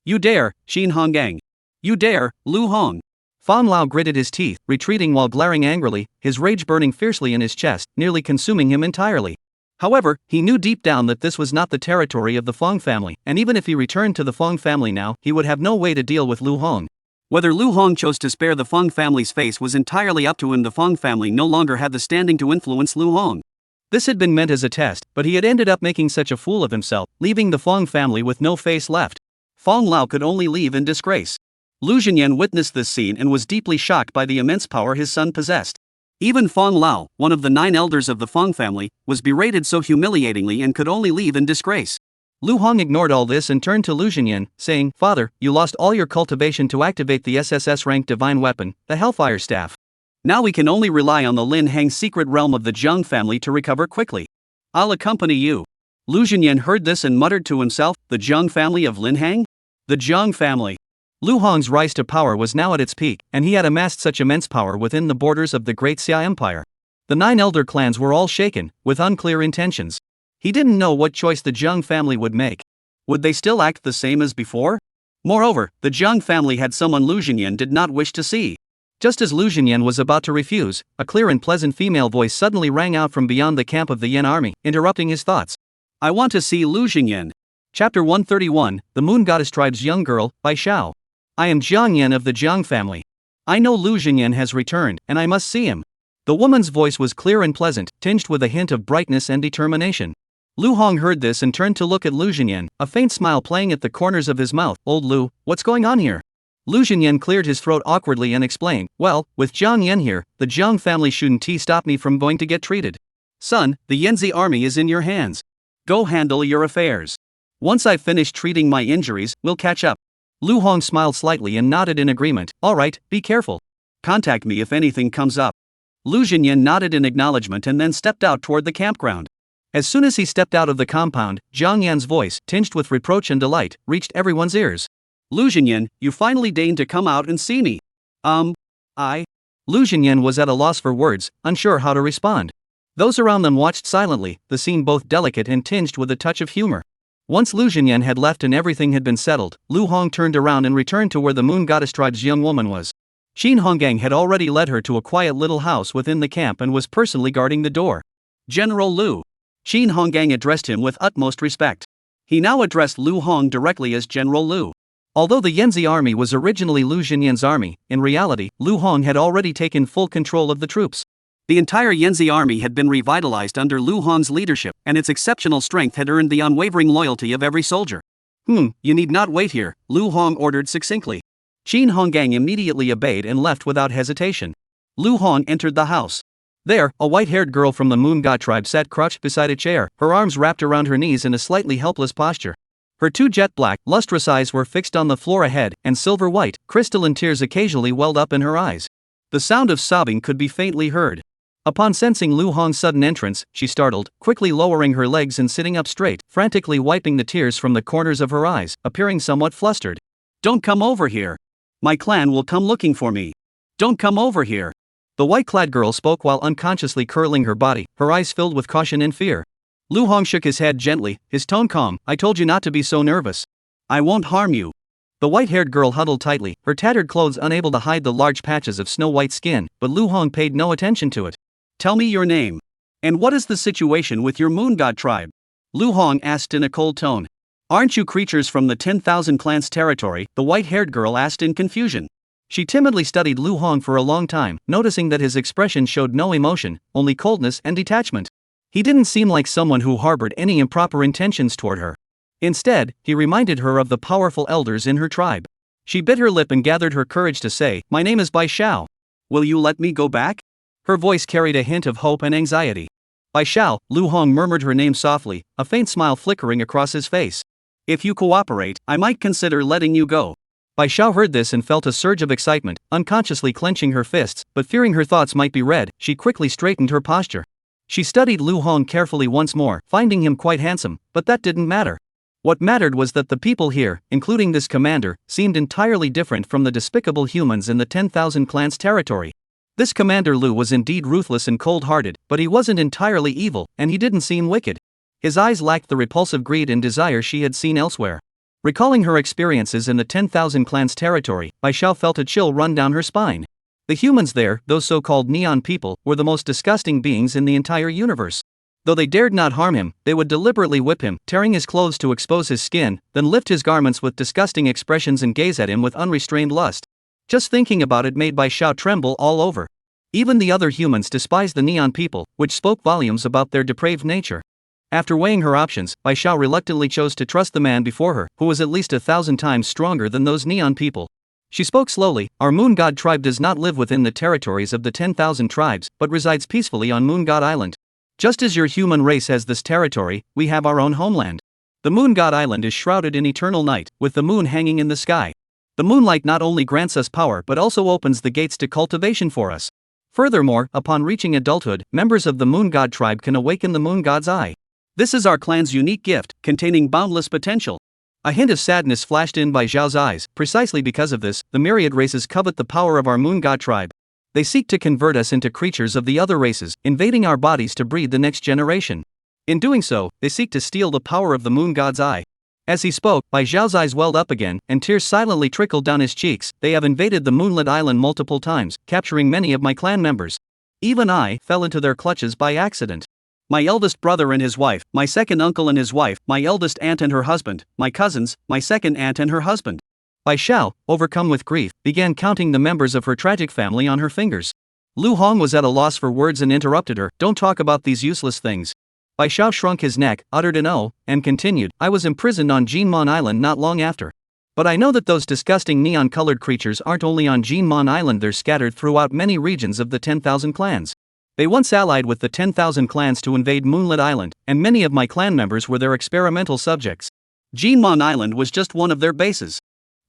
You dare, Qin Honggang. You dare, Lu Hong. Feng Lao gritted his teeth, retreating while glaring angrily, his rage burning fiercely in his chest, nearly consuming him entirely. However, he knew deep down that this was not the territory of the Feng family, and even if he returned to the Feng family now, he would have no way to deal with Lu Hong. Whether Lu Hong chose to spare the Feng family's face was entirely up to him. The Feng family no longer had the standing to influence Lu Hong. This had been meant as a test, but he had ended up making such a fool of himself, leaving the Feng family with no face left. Feng Lao could only leave in disgrace. Lu Xinyan witnessed this scene and was deeply shocked by the immense power his son possessed. Even Feng Lao, one of the 9 elders of the Feng family, was berated so humiliatingly and could only leave in disgrace. Lu Hong ignored all this and turned to Lu Xinyan, saying, "Father, you lost all your cultivation to activate the SSS-ranked divine weapon, the Hellfire Staff. Now we can only rely on the Lin Hang secret realm of the Zhang family to recover quickly. I'll accompany you." Lu Xinyan heard this and muttered to himself, "The Zhang family of Lin Hang? The Zhang family." Lu Hong's rise to power was now at its peak, and he had amassed such immense power within the borders of the Great Xia Empire. The 9 elder clans were all shaken, with unclear intentions. He didn't know what choice the Zhang family would make. Would they still act the same as before? Moreover, the Zhang family had someone Lu Xinyan did not wish to see. Just as Lu Xinyan was about to refuse, a clear and pleasant female voice suddenly rang out from beyond the camp of the Yan army, interrupting his thoughts. "I want to see Lu Xinyan." Chapter 131, The Moon Goddess Tribe's Young Girl, by Xiao. "I am Jiang Yan of the Jiang family. I know Lu Xinyan has returned, and I must see him." The woman's voice was clear and pleasant, tinged with a hint of brightness and determination. Lu Hong heard this and turned to look at Lu Xinyan, a faint smile playing at the corners of his mouth. "Old Lu, what's going on here?" Lu Xinyan cleared his throat awkwardly and explained, "Well, with Jiang Yan here, the Jiang family shouldn't stop me from going to get treated. Son, the Yanzi army is in your hands. Go handle your affairs. Once I've finished treating my injuries, we'll catch up." Lu Hong smiled slightly and nodded in agreement. "All right, be careful. Contact me if anything comes up." Lu Xinyan nodded in acknowledgement and then stepped out toward the campground. As soon as he stepped out of the compound, Jiang Yan's voice, tinged with reproach and delight, reached everyone's ears. "Lu Xinyan, you finally deigned to come out and see me." Lu Xinyan was at a loss for words, unsure how to respond. Those around them watched silently, the scene both delicate and tinged with a touch of humor. Once Lu Xinyan had left and everything had been settled, Lu Hong turned around and returned to where the Moon Goddess Tribe's young woman was. Qin Honggang had already led her to a quiet little house within the camp and was personally guarding the door. "General Lu." Qin Honggang addressed him with utmost respect. He now addressed Lu Hong directly as General Lu. Although the Yanzi army was originally Lu Xinyan's army, in reality, Lu Hong had already taken full control of the troops. The entire Yanzi army had been revitalized under Lu Hong's leadership, and its exceptional strength had earned the unwavering loyalty of every soldier. You need not wait here," Lu Hong ordered succinctly. Qin Honggang immediately obeyed and left without hesitation. Lu Hong entered the house. There, a white-haired girl from the Moon God tribe sat crouched beside a chair, her arms wrapped around her knees in a slightly helpless posture. Her two jet-black, lustrous eyes were fixed on the floor ahead, and silver-white, crystalline tears occasionally welled up in her eyes. The sound of sobbing could be faintly heard. Upon sensing Lu Hong's sudden entrance, she startled, quickly lowering her legs and sitting up straight, frantically wiping the tears from the corners of her eyes, appearing somewhat flustered. "Don't come over here. My clan will come looking for me. Don't come over here." The white-clad girl spoke while unconsciously curling her body, her eyes filled with caution and fear. Lu Hong shook his head gently, his tone calm. "I told you not to be so nervous. I won't harm you." The white-haired girl huddled tightly, her tattered clothes unable to hide the large patches of snow-white skin, but Lu Hong paid no attention to it. "Tell me your name. And what is the situation with your Moon God tribe?" Lu Hong asked in a cold tone. "Aren't you creatures from the 10,000 clans territory?" the white-haired girl asked in confusion. She timidly studied Lu Hong for a long time, noticing that his expression showed no emotion, only coldness and detachment. He didn't seem like someone who harbored any improper intentions toward her. Instead, he reminded her of the powerful elders in her tribe. She bit her lip and gathered her courage to say, "My name is Bai Xiao. Will you let me go back?" Her voice carried a hint of hope and anxiety. "Bai Xiao," Lu Hong murmured her name softly, a faint smile flickering across his face. "If you cooperate, I might consider letting you go." Bai Xiao heard this and felt a surge of excitement, unconsciously clenching her fists, but fearing her thoughts might be read, she quickly straightened her posture. She studied Lu Hong carefully once more, finding him quite handsome, but that didn't matter. What mattered was that the people here, including this commander, seemed entirely different from the despicable humans in the 10,000 clans territory. This Commander Lu was indeed ruthless and cold-hearted, but he wasn't entirely evil, and he didn't seem wicked. His eyes lacked the repulsive greed and desire she had seen elsewhere. Recalling her experiences in the 10,000 clans territory, Bai Xiao felt a chill run down her spine. The humans there, those so-called neon people, were the most disgusting beings in the entire universe. Though they dared not harm him, they would deliberately whip him, tearing his clothes to expose his skin, then lift his garments with disgusting expressions and gaze at him with unrestrained lust. Just thinking about it made Bai Xiao tremble all over. Even the other humans despised the neon people, which spoke volumes about their depraved nature. After weighing her options, Bai Xiao reluctantly chose to trust the man before her, who was at least 1,000 times stronger than those neon people. She spoke slowly. "Our Moon God tribe does not live within the territories of the 10,000 tribes, but resides peacefully on Moon God Island. Just as your human race has this territory, we have our own homeland. The Moon God Island is shrouded in eternal night, with the moon hanging in the sky. The moonlight not only grants us power but also opens the gates to cultivation for us. Furthermore, upon reaching adulthood, members of the Moon God tribe can awaken the Moon God's eye. This is our clan's unique gift, containing boundless potential." A hint of sadness flashed in Bai Xiao's eyes. "Precisely because of this, the myriad races covet the power of our Moon God tribe. They seek to convert us into creatures of the other races, invading our bodies to breed the next generation. In doing so, they seek to steal the power of the Moon God's eye." As he spoke, Bai Xiao's eyes welled up again, and tears silently trickled down his cheeks. "They have invaded the moonlit island multiple times, capturing many of my clan members. Even I fell into their clutches by accident. My eldest brother and his wife, my second uncle and his wife, my eldest aunt and her husband, my cousins, my second aunt and her husband." Bai Xiao, overcome with grief, began counting the members of her tragic family on her fingers. Lu Hong was at a loss for words and interrupted her. "Don't talk about these useless things." Bai Xiao shrunk his neck, uttered an "oh," and continued, "I was imprisoned on Jinmon Island not long after. But I know that those disgusting neon-colored creatures aren't only on Jinmon Island, they're scattered throughout many regions of the 10,000 clans. They once allied with the 10,000 clans to invade Moonlit Island, and many of my clan members were their experimental subjects. Jinmon Island was just one of their bases."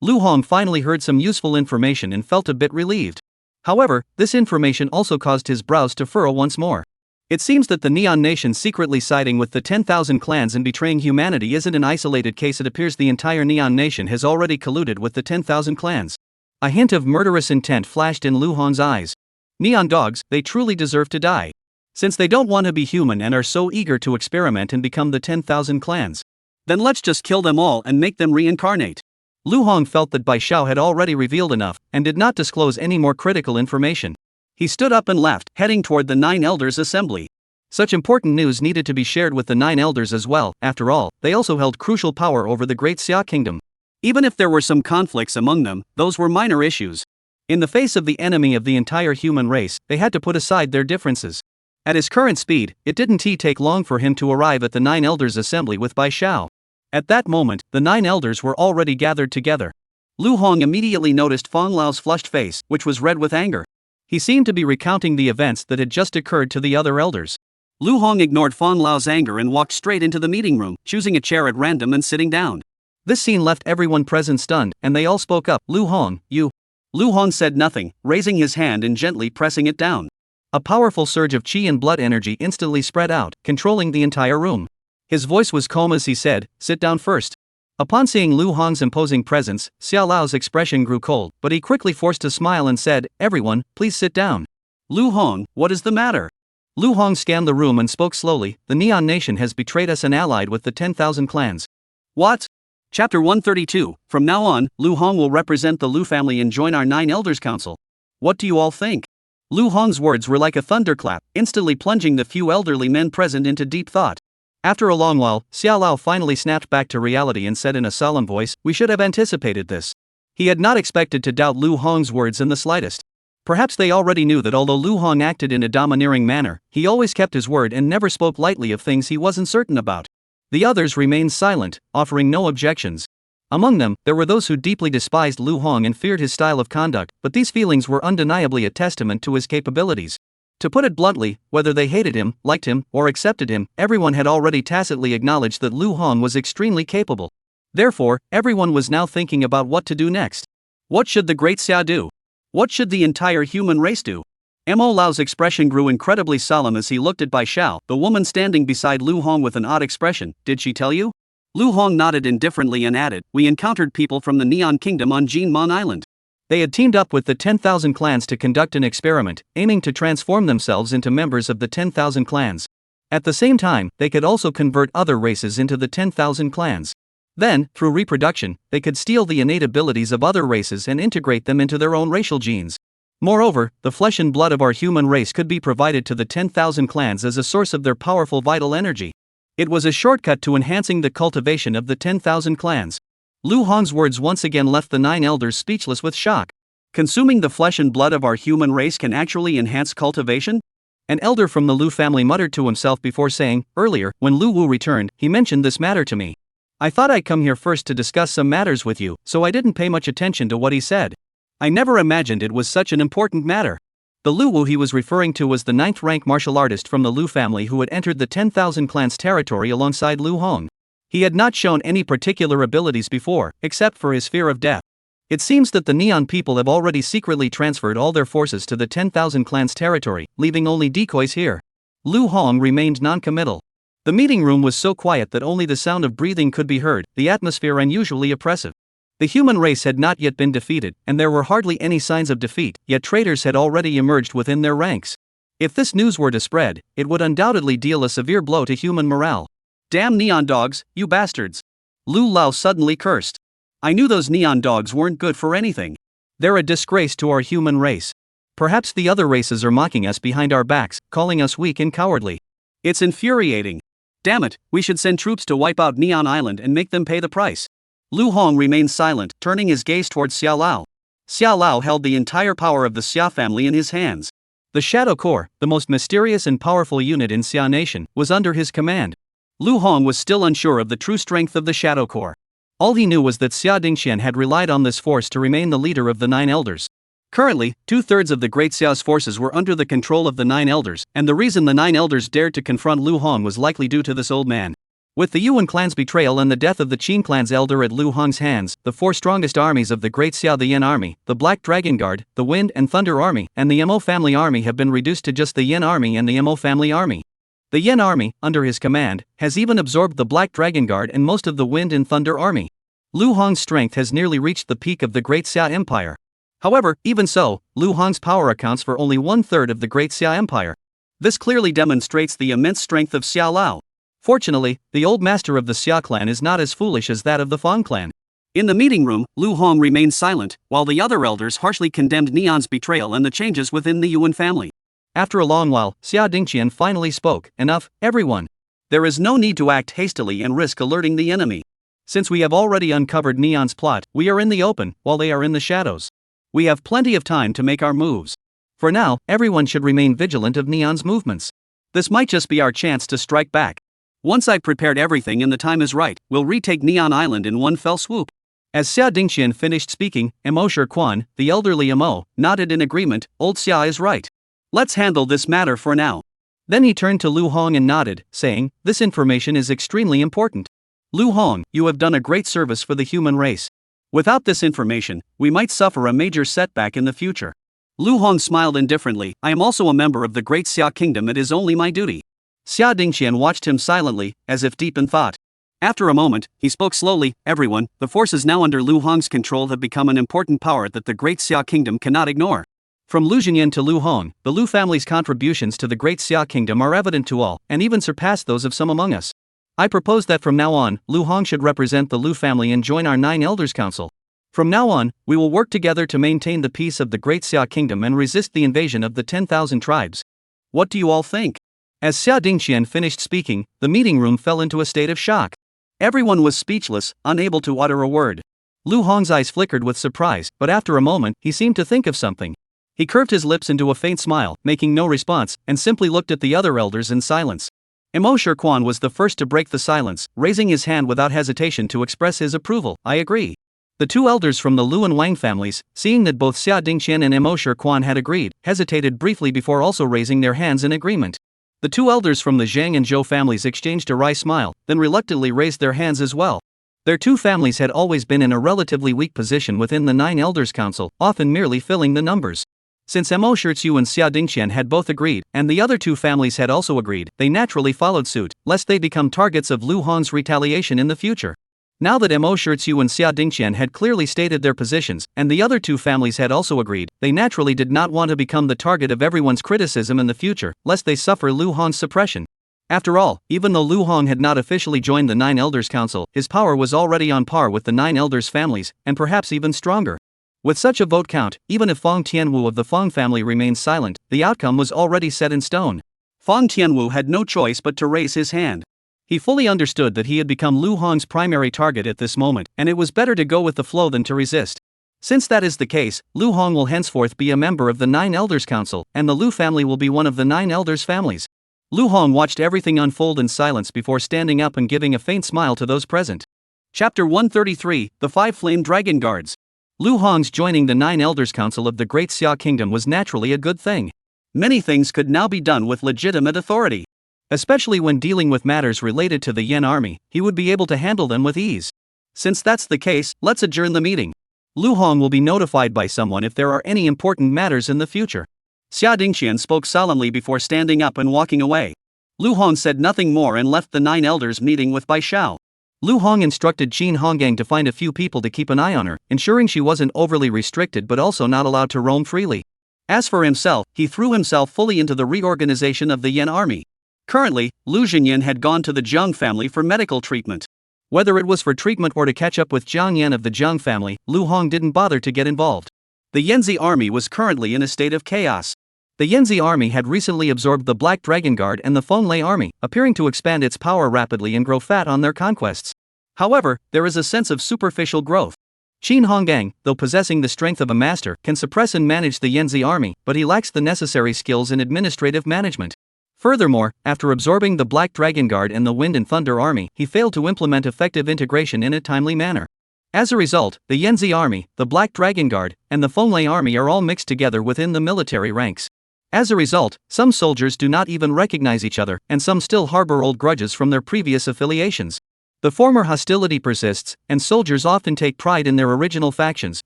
Lu Hong finally heard some useful information and felt a bit relieved. However, this information also caused his brows to furrow once more. It seems that the Neon Nation secretly siding with the 10,000 clans and betraying humanity isn't an isolated case. It appears the entire Neon Nation has already colluded with the 10,000 clans. A hint of murderous intent flashed in Lu Hong's eyes. Neon dogs, they truly deserve to die. Since they don't want to be human and are so eager to experiment and become the 10,000 clans. Then let's just kill them all and make them reincarnate. Lu Hong felt that Bai Xiao had already revealed enough, and did not disclose any more critical information. He stood up and left, heading toward the 9 Elders' assembly. Such important news needed to be shared with the 9 Elders as well. After all, they also held crucial power over the Great Xia Kingdom. Even if there were some conflicts among them, those were minor issues. In the face of the enemy of the entire human race, they had to put aside their differences. At his current speed, it didn't take long for him to arrive at the 9 Elders' assembly with Bai Xiao. At that moment, the 9 elders were already gathered together. Lu Hong immediately noticed Fong Lao's flushed face, which was red with anger. He seemed to be recounting the events that had just occurred to the other elders. Lu Hong ignored Fang Lao's anger and walked straight into the meeting room, choosing a chair at random and sitting down. This scene left everyone present stunned, and they all spoke up. Lu Hong, you. Lu Hong said nothing, raising his hand and gently pressing it down. A powerful surge of qi and blood energy instantly spread out, controlling the entire room. His voice was calm as he said, "Sit down first." Upon seeing Lu Hong's imposing presence, Xiao Lao's expression grew cold, but he quickly forced a smile and said, "Everyone, please sit down." Lu Hong, what is the matter? Lu Hong scanned the room and spoke slowly. The Neon Nation has betrayed us and allied with the 10,000 clans. What? Chapter 132, from now on, Lu Hong will represent the Lu family and join our 9 Elders Council. What do you all think? Lu Hong's words were like a thunderclap, instantly plunging the few elderly men present into deep thought. After a long while, Xiao Lao finally snapped back to reality and said in a solemn voice, "We should have anticipated this." He had not expected to doubt Lu Hong's words in the slightest. Perhaps they already knew that although Lu Hong acted in a domineering manner, he always kept his word and never spoke lightly of things he wasn't certain about. The others remained silent, offering no objections. Among them, there were those who deeply despised Lu Hong and feared his style of conduct, but these feelings were undeniably a testament to his capabilities. To put it bluntly, whether they hated him, liked him, or accepted him, everyone had already tacitly acknowledged that Lu Hong was extremely capable. Therefore, everyone was now thinking about what to do next. What should the great Xia do? What should the entire human race do? Mo Lao's expression grew incredibly solemn as he looked at Bai Xiao, the woman standing beside Lu Hong with an odd expression. "Did she tell you?" Lu Hong nodded indifferently and added, "We encountered people from the Neon Kingdom on Jinmon Island. They had teamed up with the 10,000 clans to conduct an experiment, aiming to transform themselves into members of the 10,000 clans. At the same time, they could also convert other races into the 10,000 clans. Then, through reproduction, they could steal the innate abilities of other races and integrate them into their own racial genes. Moreover, the flesh and blood of our human race could be provided to the 10,000 clans as a source of their powerful vital energy. It was a shortcut to enhancing the cultivation of the 10,000 clans." Lu Hong's words once again left the 9 elders speechless with shock. Consuming the flesh and blood of our human race can actually enhance cultivation? An elder from the Lu family muttered to himself before saying, "Earlier, when Lu Wu returned, he mentioned this matter to me. I thought I'd come here first to discuss some matters with you, so I didn't pay much attention to what he said. I never imagined it was such an important matter." The Lu Wu he was referring to was the 9th rank martial artist from the Lu family who had entered the 10,000 clans territory alongside Lu Hong. He had not shown any particular abilities before, except for his fear of death. It seems that the Neon people have already secretly transferred all their forces to the 10,000 clans territory, leaving only decoys here. Lu Hong remained non-committal. The meeting room was so quiet that only the sound of breathing could be heard, the atmosphere unusually oppressive. The human race had not yet been defeated, and there were hardly any signs of defeat, yet traitors had already emerged within their ranks. If this news were to spread, it would undoubtedly deal a severe blow to human morale. "Damn neon dogs, you bastards!" Lu Lao suddenly cursed. "I knew those neon dogs weren't good for anything. They're a disgrace to our human race. Perhaps the other races are mocking us behind our backs, calling us weak and cowardly. It's infuriating. Damn it, we should send troops to wipe out Neon Island and make them pay the price." Lu Hong remained silent, turning his gaze towards Xiao Lao. Xiao Lao held the entire power of the Xia family in his hands. The Shadow Corps, the most mysterious and powerful unit in Xia Nation, was under his command. Lu Hong was still unsure of the true strength of the Shadow Corps. All he knew was that Xia Dingxian had relied on this force to remain the leader of the 9 elders. Currently, 2/3 of the Great Xiao's forces were under the control of the 9 elders, and the reason the 9 elders dared to confront Lu Hong was likely due to this old man. With the Yuan clan's betrayal and the death of the Qin clan's elder at Lu Hong's hands, the 4 strongest armies of the Great Xiao, the Yin Army, the Black Dragon Guard, the Wind and Thunder Army, and the Mo family army have been reduced to just the Yin Army and the Mo family army. The Yin Army, under his command, has even absorbed the Black Dragon Guard and most of the Wind and Thunder Army. Lu Hong's strength has nearly reached the peak of the Great Xia Empire. However, even so, Lu Hong's power accounts for only 1/3 of the Great Xia Empire. This clearly demonstrates the immense strength of Xiao Lao. Fortunately, the old master of the Xia clan is not as foolish as that of the Fang clan. In the meeting room, Lu Hong remained silent, while the other elders harshly condemned Neon's betrayal and the changes within the Yuan family. After a long while, Xia Dingxian finally spoke. "Enough, everyone. There is no need to act hastily and risk alerting the enemy. Since we have already uncovered Neon's plot, we are in the open, while they are in the shadows. We have plenty of time to make our moves. For now, everyone should remain vigilant of Neon's movements. This might just be our chance to strike back. Once I've prepared everything and the time is right, we'll retake Neon Island in one fell swoop." As Xia Dingqian finished speaking, Mo Quan, the elderly Mo, nodded in agreement. Old Xia is right. Let's handle this matter for now. Then he turned to Lu Hong and nodded, saying, this information is extremely important. Lu Hong, you have done a great service for the human race. Without this information, we might suffer a major setback in the future. Lu Hong smiled indifferently. I am also a member of the Great Xia Kingdom. It is only my duty. Xia Dingqian watched him silently, as if deep in thought. After a moment, he spoke slowly. Everyone, the forces now under Lu Hong's control have become an important power that the Great Xia Kingdom cannot ignore. From Lu Jinyan to Lu Hong, the Lu family's contributions to the Great Xia Kingdom are evident to all, and even surpass those of some among us. I propose that from now on, Lu Hong should represent the Lu family and join our 9 Elders Council. From now on, we will work together to maintain the peace of the Great Xia Kingdom and resist the invasion of the 10,000 tribes. What do you all think? As Xia Dingqian finished speaking, the meeting room fell into a state of shock. Everyone was speechless, unable to utter a word. Lu Hong's eyes flickered with surprise, but after a moment, he seemed to think of something. He curved his lips into a faint smile, making no response, and simply looked at the other elders in silence. Mo Quan was the first to break the silence, raising his hand without hesitation to express his approval. I agree. The 2 elders from the Lu and Wang families, seeing that both Xia Dingqian and Mo Quan had agreed, hesitated briefly before also raising their hands in agreement. The 2 elders from the Zhang and Zhou families exchanged a wry smile, then reluctantly raised their hands as well. Their 2 families had always been in a relatively weak position within the 9 Elders Council, often merely filling the numbers. Since Mo Shirtzu and Xia Dingqian had both agreed, and the other 2 families had also agreed, they naturally followed suit, lest they become targets of Lu Hong's retaliation in the future. Now that Mo Shirtzu and Xia Dingqian had clearly stated their positions, and the other 2 families had also agreed, they naturally did not want to become the target of everyone's criticism in the future, lest they suffer Lu Hong's suppression. After all, even though Lu Hong had not officially joined the 9 Elders Council, his power was already on par with the 9 Elders families, and perhaps even stronger. With such a vote count, even if Fang Tianwu of the Fang family remained silent, the outcome was already set in stone. Fang Tianwu had no choice but to raise his hand. He fully understood that he had become Lu Hong's primary target at this moment, and it was better to go with the flow than to resist. Since that is the case, Lu Hong will henceforth be a member of the 9 Elders Council, and the Lu family will be one of the 9 Elders families. Lu Hong watched everything unfold in silence before standing up and giving a faint smile to those present. Chapter 133, The 5 Flame Dragon Guards. Lu Hong's joining the 9 Elders Council of the Great Xia Kingdom was naturally a good thing. Many things could now be done with legitimate authority. Especially when dealing with matters related to the Yan army, he would be able to handle them with ease. Since that's the case, let's adjourn the meeting. Lu Hong will be notified by someone if there are any important matters in the future. Xia Dingqian spoke solemnly before standing up and walking away. Lu Hong said nothing more and left the 9 elders meeting with Bai Xiao. Lu Hong instructed Qin Honggang to find a few people to keep an eye on her, ensuring she wasn't overly restricted but also not allowed to roam freely. As for himself, he threw himself fully into the reorganization of the Yan army. Currently, Lu Jinyan had gone to the Zhang family for medical treatment. Whether it was for treatment or to catch up with Jiang Yan of the Zhang family, Lu Hong didn't bother to get involved. The Yanzi army was currently in a state of chaos. The Yanzi army had recently absorbed the Black Dragon Guard and the Fenglai army, appearing to expand its power rapidly and grow fat on their conquests. However, there is a sense of superficial growth. Qin Honggang, though possessing the strength of a master, can suppress and manage the Yanzi army, but he lacks the necessary skills in administrative management. Furthermore, after absorbing the Black Dragon Guard and the Wind and Thunder army, he failed to implement effective integration in a timely manner. As a result, the Yanzi army, the Black Dragon Guard, and the Fenglai army are all mixed together within the military ranks. As a result, some soldiers do not even recognize each other, and some still harbor old grudges from their previous affiliations. The former hostility persists, and soldiers often take pride in their original factions,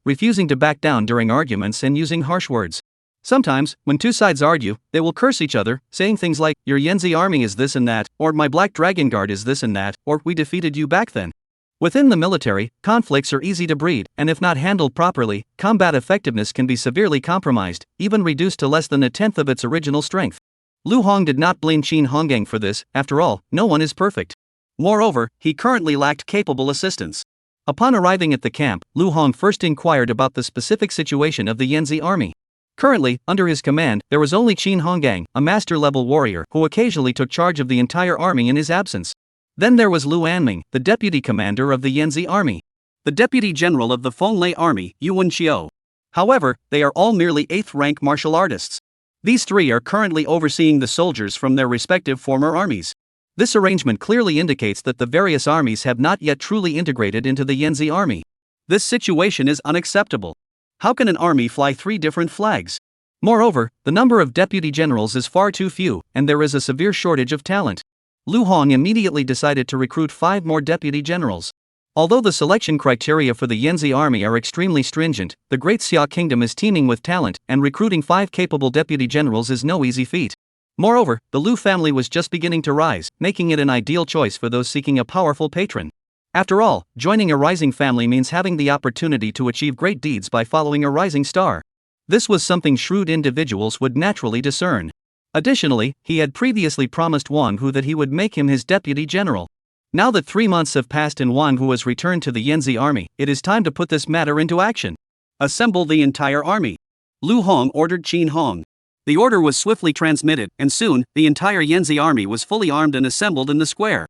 refusing to back down during arguments and using harsh words. Sometimes, when 2 sides argue, they will curse each other, saying things like, "Your Yanzi army is this and that," or "My Black Dragon Guard is this and that," or "We defeated you back then." Within the military, conflicts are easy to breed, and if not handled properly, combat effectiveness can be severely compromised, even reduced to less than a tenth of its original strength. Lu Hong did not blame Qin Honggang for this. After all, no one is perfect. Moreover, he currently lacked capable assistants. Upon arriving at the camp, Lu Hong first inquired about the specific situation of the Yanzi army. Currently, under his command, there was only Qin Honggang, a master-level warrior, who occasionally took charge of the entire army in his absence. Then there was Lu Anming, the deputy commander of the Yanzi army. The deputy general of the Fenglai army, Yuan Xiao. However, they are all merely 8th-rank martial artists. These 3 are currently overseeing the soldiers from their respective former armies. This arrangement clearly indicates that the various armies have not yet truly integrated into the Yanzi army. This situation is unacceptable. How can an army fly 3 different flags? Moreover, the number of deputy generals is far too few, and there is a severe shortage of talent. Lu Hong immediately decided to recruit 5 more deputy generals. Although the selection criteria for the Yanzi army are extremely stringent, the Great Xia Kingdom is teeming with talent, and recruiting 5 capable deputy generals is no easy feat. Moreover, the Lu family was just beginning to rise, making it an ideal choice for those seeking a powerful patron. After all, joining a rising family means having the opportunity to achieve great deeds by following a rising star. This was something shrewd individuals would naturally discern. Additionally, he had previously promised Wang Hu that he would make him his deputy general. Now that 3 months have passed and Wang Hu has returned to the Yanzi army, it is time to put this matter into action. Assemble the entire army. Lu Hong ordered Qin Hong. The order was swiftly transmitted, and soon, the entire Yanzi army was fully armed and assembled in the square.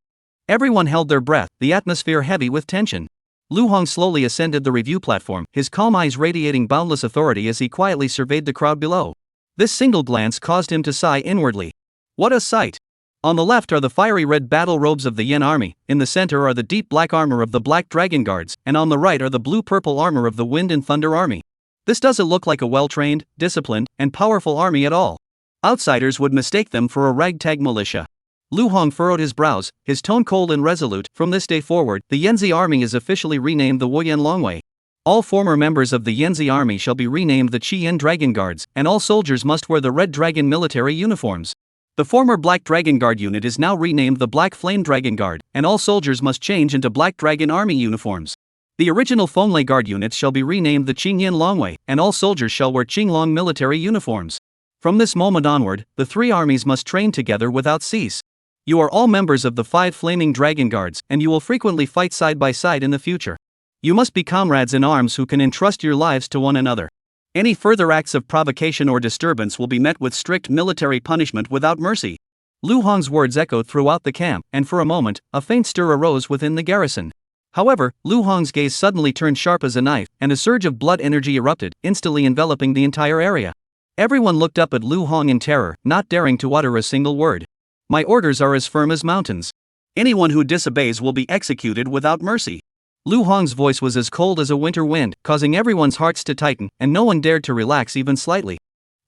Everyone held their breath, the atmosphere heavy with tension. Lu Hong slowly ascended the review platform, his calm eyes radiating boundless authority as he quietly surveyed the crowd below. This single glance caused him to sigh inwardly. What a sight! On the left are the fiery red battle robes of the Yan army, in the center are the deep black armor of the Black Dragon Guards, and on the right are the blue-purple armor of the Wind and Thunder army. This doesn't look like a well-trained, disciplined, and powerful army at all. Outsiders would mistake them for a ragtag militia. Lu Hong furrowed his brows, his tone cold and resolute. From this day forward, the Yanzi army is officially renamed the Woyan Longwei. All former members of the Yanzi army shall be renamed the Qiyan Dragon Guards, and all soldiers must wear the Red Dragon military uniforms. The former Black Dragon Guard unit is now renamed the Black Flame Dragon Guard, and all soldiers must change into Black Dragon Army uniforms. The original Fonglei Guard units shall be renamed the Qingyan Longwei, and all soldiers shall wear Qinglong military uniforms. From this moment onward, the 3 armies must train together without cease. You are all members of the 5 Flaming Dragon Guards, and you will frequently fight side by side in the future. You must be comrades in arms who can entrust your lives to one another. Any further acts of provocation or disturbance will be met with strict military punishment without mercy. Lu Hong's words echoed throughout the camp, and for a moment, a faint stir arose within the garrison. However, Lu Hong's gaze suddenly turned sharp as a knife, and a surge of blood energy erupted, instantly enveloping the entire area. Everyone looked up at Lu Hong in terror, not daring to utter a single word. My orders are as firm as mountains. Anyone who disobeys will be executed without mercy. Lu Hong's voice was as cold as a winter wind, causing everyone's hearts to tighten, and no one dared to relax even slightly.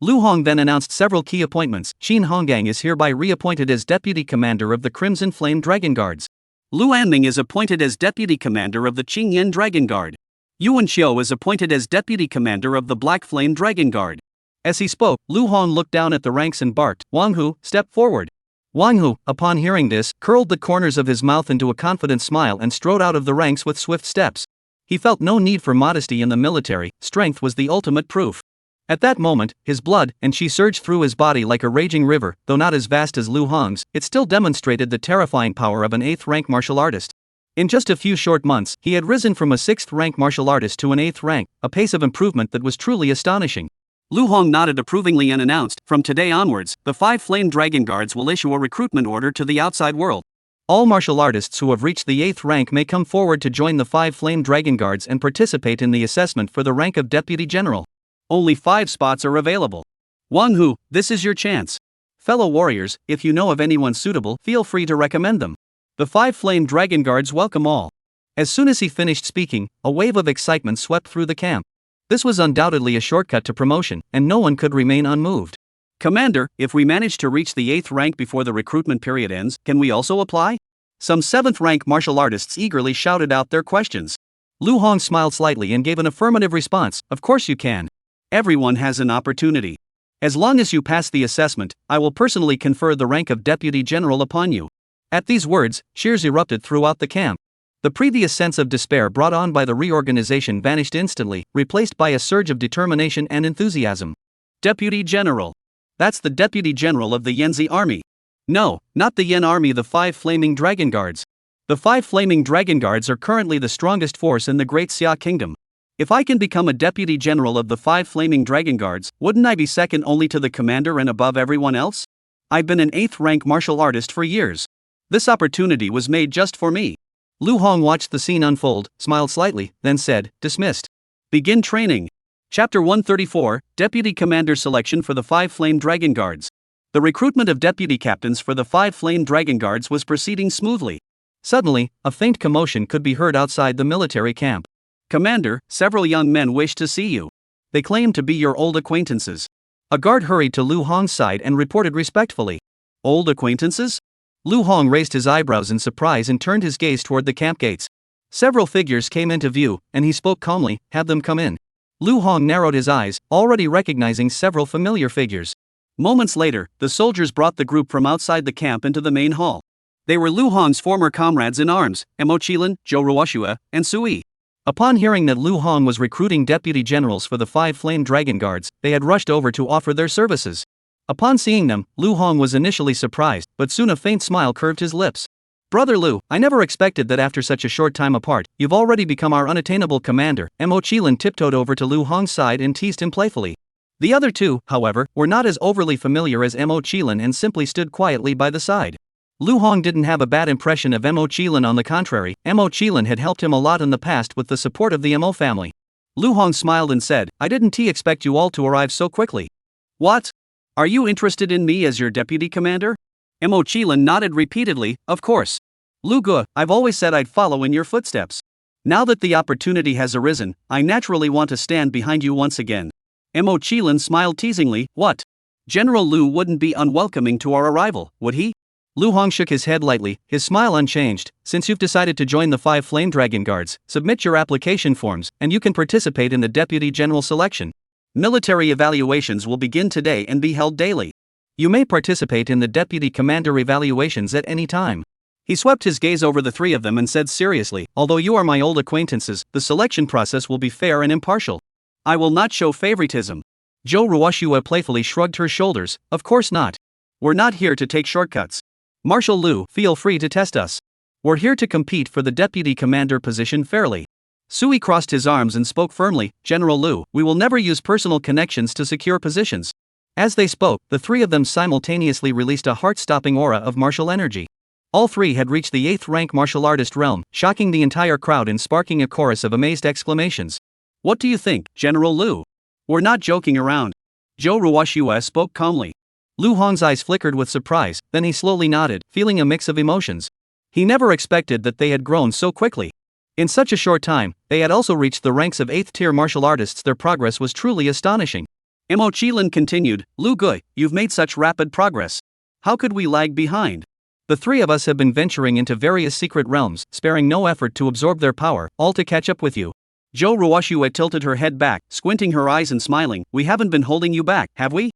Lu Hong then announced several key appointments. Qin Honggang is hereby reappointed as Deputy Commander of the Crimson Flame Dragon Guards. Lu Anming is appointed as Deputy Commander of the Qingyan Dragon Guard. Yuan Qiu is appointed as Deputy Commander of the Black Flame Dragon Guard. As he spoke, Lu Hong looked down at the ranks and barked, Wang Hu, step forward. Wang Hu, upon hearing this, curled the corners of his mouth into a confident smile and strode out of the ranks with swift steps. He felt no need for modesty in the military, strength was the ultimate proof. At that moment, his blood and qi surged through his body like a raging river. Though not as vast as Lu Hong's, it still demonstrated the terrifying power of an 8th-rank martial artist. In just a few short months, he had risen from a 6th-rank martial artist to an 8th rank, a pace of improvement that was truly astonishing. Lu Hong nodded approvingly and announced, from today onwards, the 5 Flame Dragon Guards will issue a recruitment order to the outside world. All martial artists who have reached the 8th rank may come forward to join the 5 Flame Dragon Guards and participate in the assessment for the rank of Deputy General. Only 5 spots are available. Wang Hu, this is your chance. Fellow warriors, if you know of anyone suitable, feel free to recommend them. The 5 Flame Dragon Guards welcome all. As soon as he finished speaking, a wave of excitement swept through the camp. This was undoubtedly a shortcut to promotion, and no one could remain unmoved. Commander, if we manage to reach the 8th rank before the recruitment period ends, can we also apply? Some 7th rank martial artists eagerly shouted out their questions. Lu Hong smiled slightly and gave an affirmative response, of course you can. Everyone has an opportunity. As long as you pass the assessment, I will personally confer the rank of Deputy General upon you. At these words, cheers erupted throughout the camp. The previous sense of despair brought on by the reorganization vanished instantly, replaced by a surge of determination and enthusiasm. Deputy General. That's the Deputy General of the Yanzi Army. No, not the Yan Army, the 5 Flaming Dragon Guards. The 5 Flaming Dragon Guards are currently the strongest force in the Great Xia Kingdom. If I can become a Deputy General of the 5 Flaming Dragon Guards, wouldn't I be second only to the commander and above everyone else? I've been an 8th rank martial artist for years. This opportunity was made just for me. Lu Hong watched the scene unfold, smiled slightly, then said, dismissed. Begin training. Chapter 134, Deputy Commander Selection for the 5 Flame Dragon Guards. The recruitment of deputy captains for the 5 Flame Dragon Guards was proceeding smoothly. Suddenly, a faint commotion could be heard outside the military camp. Commander, several young men wish to see you. They claim to be your old acquaintances. A guard hurried to Lu Hong's side and reported respectfully. Old acquaintances? Lu Hong raised his eyebrows in surprise and turned his gaze toward the camp gates. Several figures came into view, and he spoke calmly, "Have them come in." Lu Hong narrowed his eyes, already recognizing several familiar figures. Moments later, the soldiers brought the group from outside the camp into the main hall. They were Lu Hong's former comrades in arms, Mo Qilin, Zhou Ruoxue, and Sui. Upon hearing that Lu Hong was recruiting deputy generals for the 5 Flame Dragon Guards, they had rushed over to offer their services. Upon seeing them, Lu Hong was initially surprised, but soon a faint smile curved his lips. "Brother Lu, I never expected that after such a short time apart, you've already become our unattainable commander." Mo Qilin tiptoed over to Lu Hong's side and teased him playfully. The other two, however, were not as overly familiar as Mo Qilin and simply stood quietly by the side. Lu Hong didn't have a bad impression of Mo Qilin. On the contrary, Mo Qilin had helped him a lot in the past with the support of the Mo family. Lu Hong smiled and said, "I didn't expect you all to arrive so quickly." "What? Are you interested in me as your deputy commander?" Mo Qilin nodded repeatedly, "Of course. Lu Gu, I've always said I'd follow in your footsteps. Now that the opportunity has arisen, I naturally want to stand behind you once again." Mo Qilin smiled teasingly, "What? General Lu wouldn't be unwelcoming to our arrival, would he?" Lu Hong shook his head lightly, his smile unchanged. "Since you've decided to join the 5 Flame Dragon Guards, submit your application forms, and you can participate in the deputy general selection. Military evaluations will begin today and be held daily. You may participate in the deputy commander evaluations at any time." He swept his gaze over the 3 of them and said seriously, "Although you are my old acquaintances, the selection process will be fair and impartial. I will not show favoritism." Zhou Ruoxue playfully shrugged her shoulders, "Of course not. We're not here to take shortcuts. Marshal Lu, feel free to test us. We're here to compete for the deputy commander position fairly." Sui crossed his arms and spoke firmly, "General Lu, we will never use personal connections to secure positions." As they spoke, the 3 of them simultaneously released a heart-stopping aura of martial energy. All 3 had reached the 8th rank martial artist realm, shocking the entire crowd and sparking a chorus of amazed exclamations. "What do you think, General Lu? We're not joking around." Zhou Ruoxue spoke calmly. Lu Hong's eyes flickered with surprise, then he slowly nodded, feeling a mix of emotions. He never expected that they had grown so quickly. In such a short time, they had also reached the ranks of 8th-tier martial artists. Their progress was truly astonishing. Mo Qilin continued, "Lu Gu, you've made such rapid progress. How could we lag behind? The 3 of us have been venturing into various secret realms, sparing no effort to absorb their power, all to catch up with you." Zhou Ruoxue tilted her head back, squinting her eyes and smiling, "We haven't been holding you back, have we?"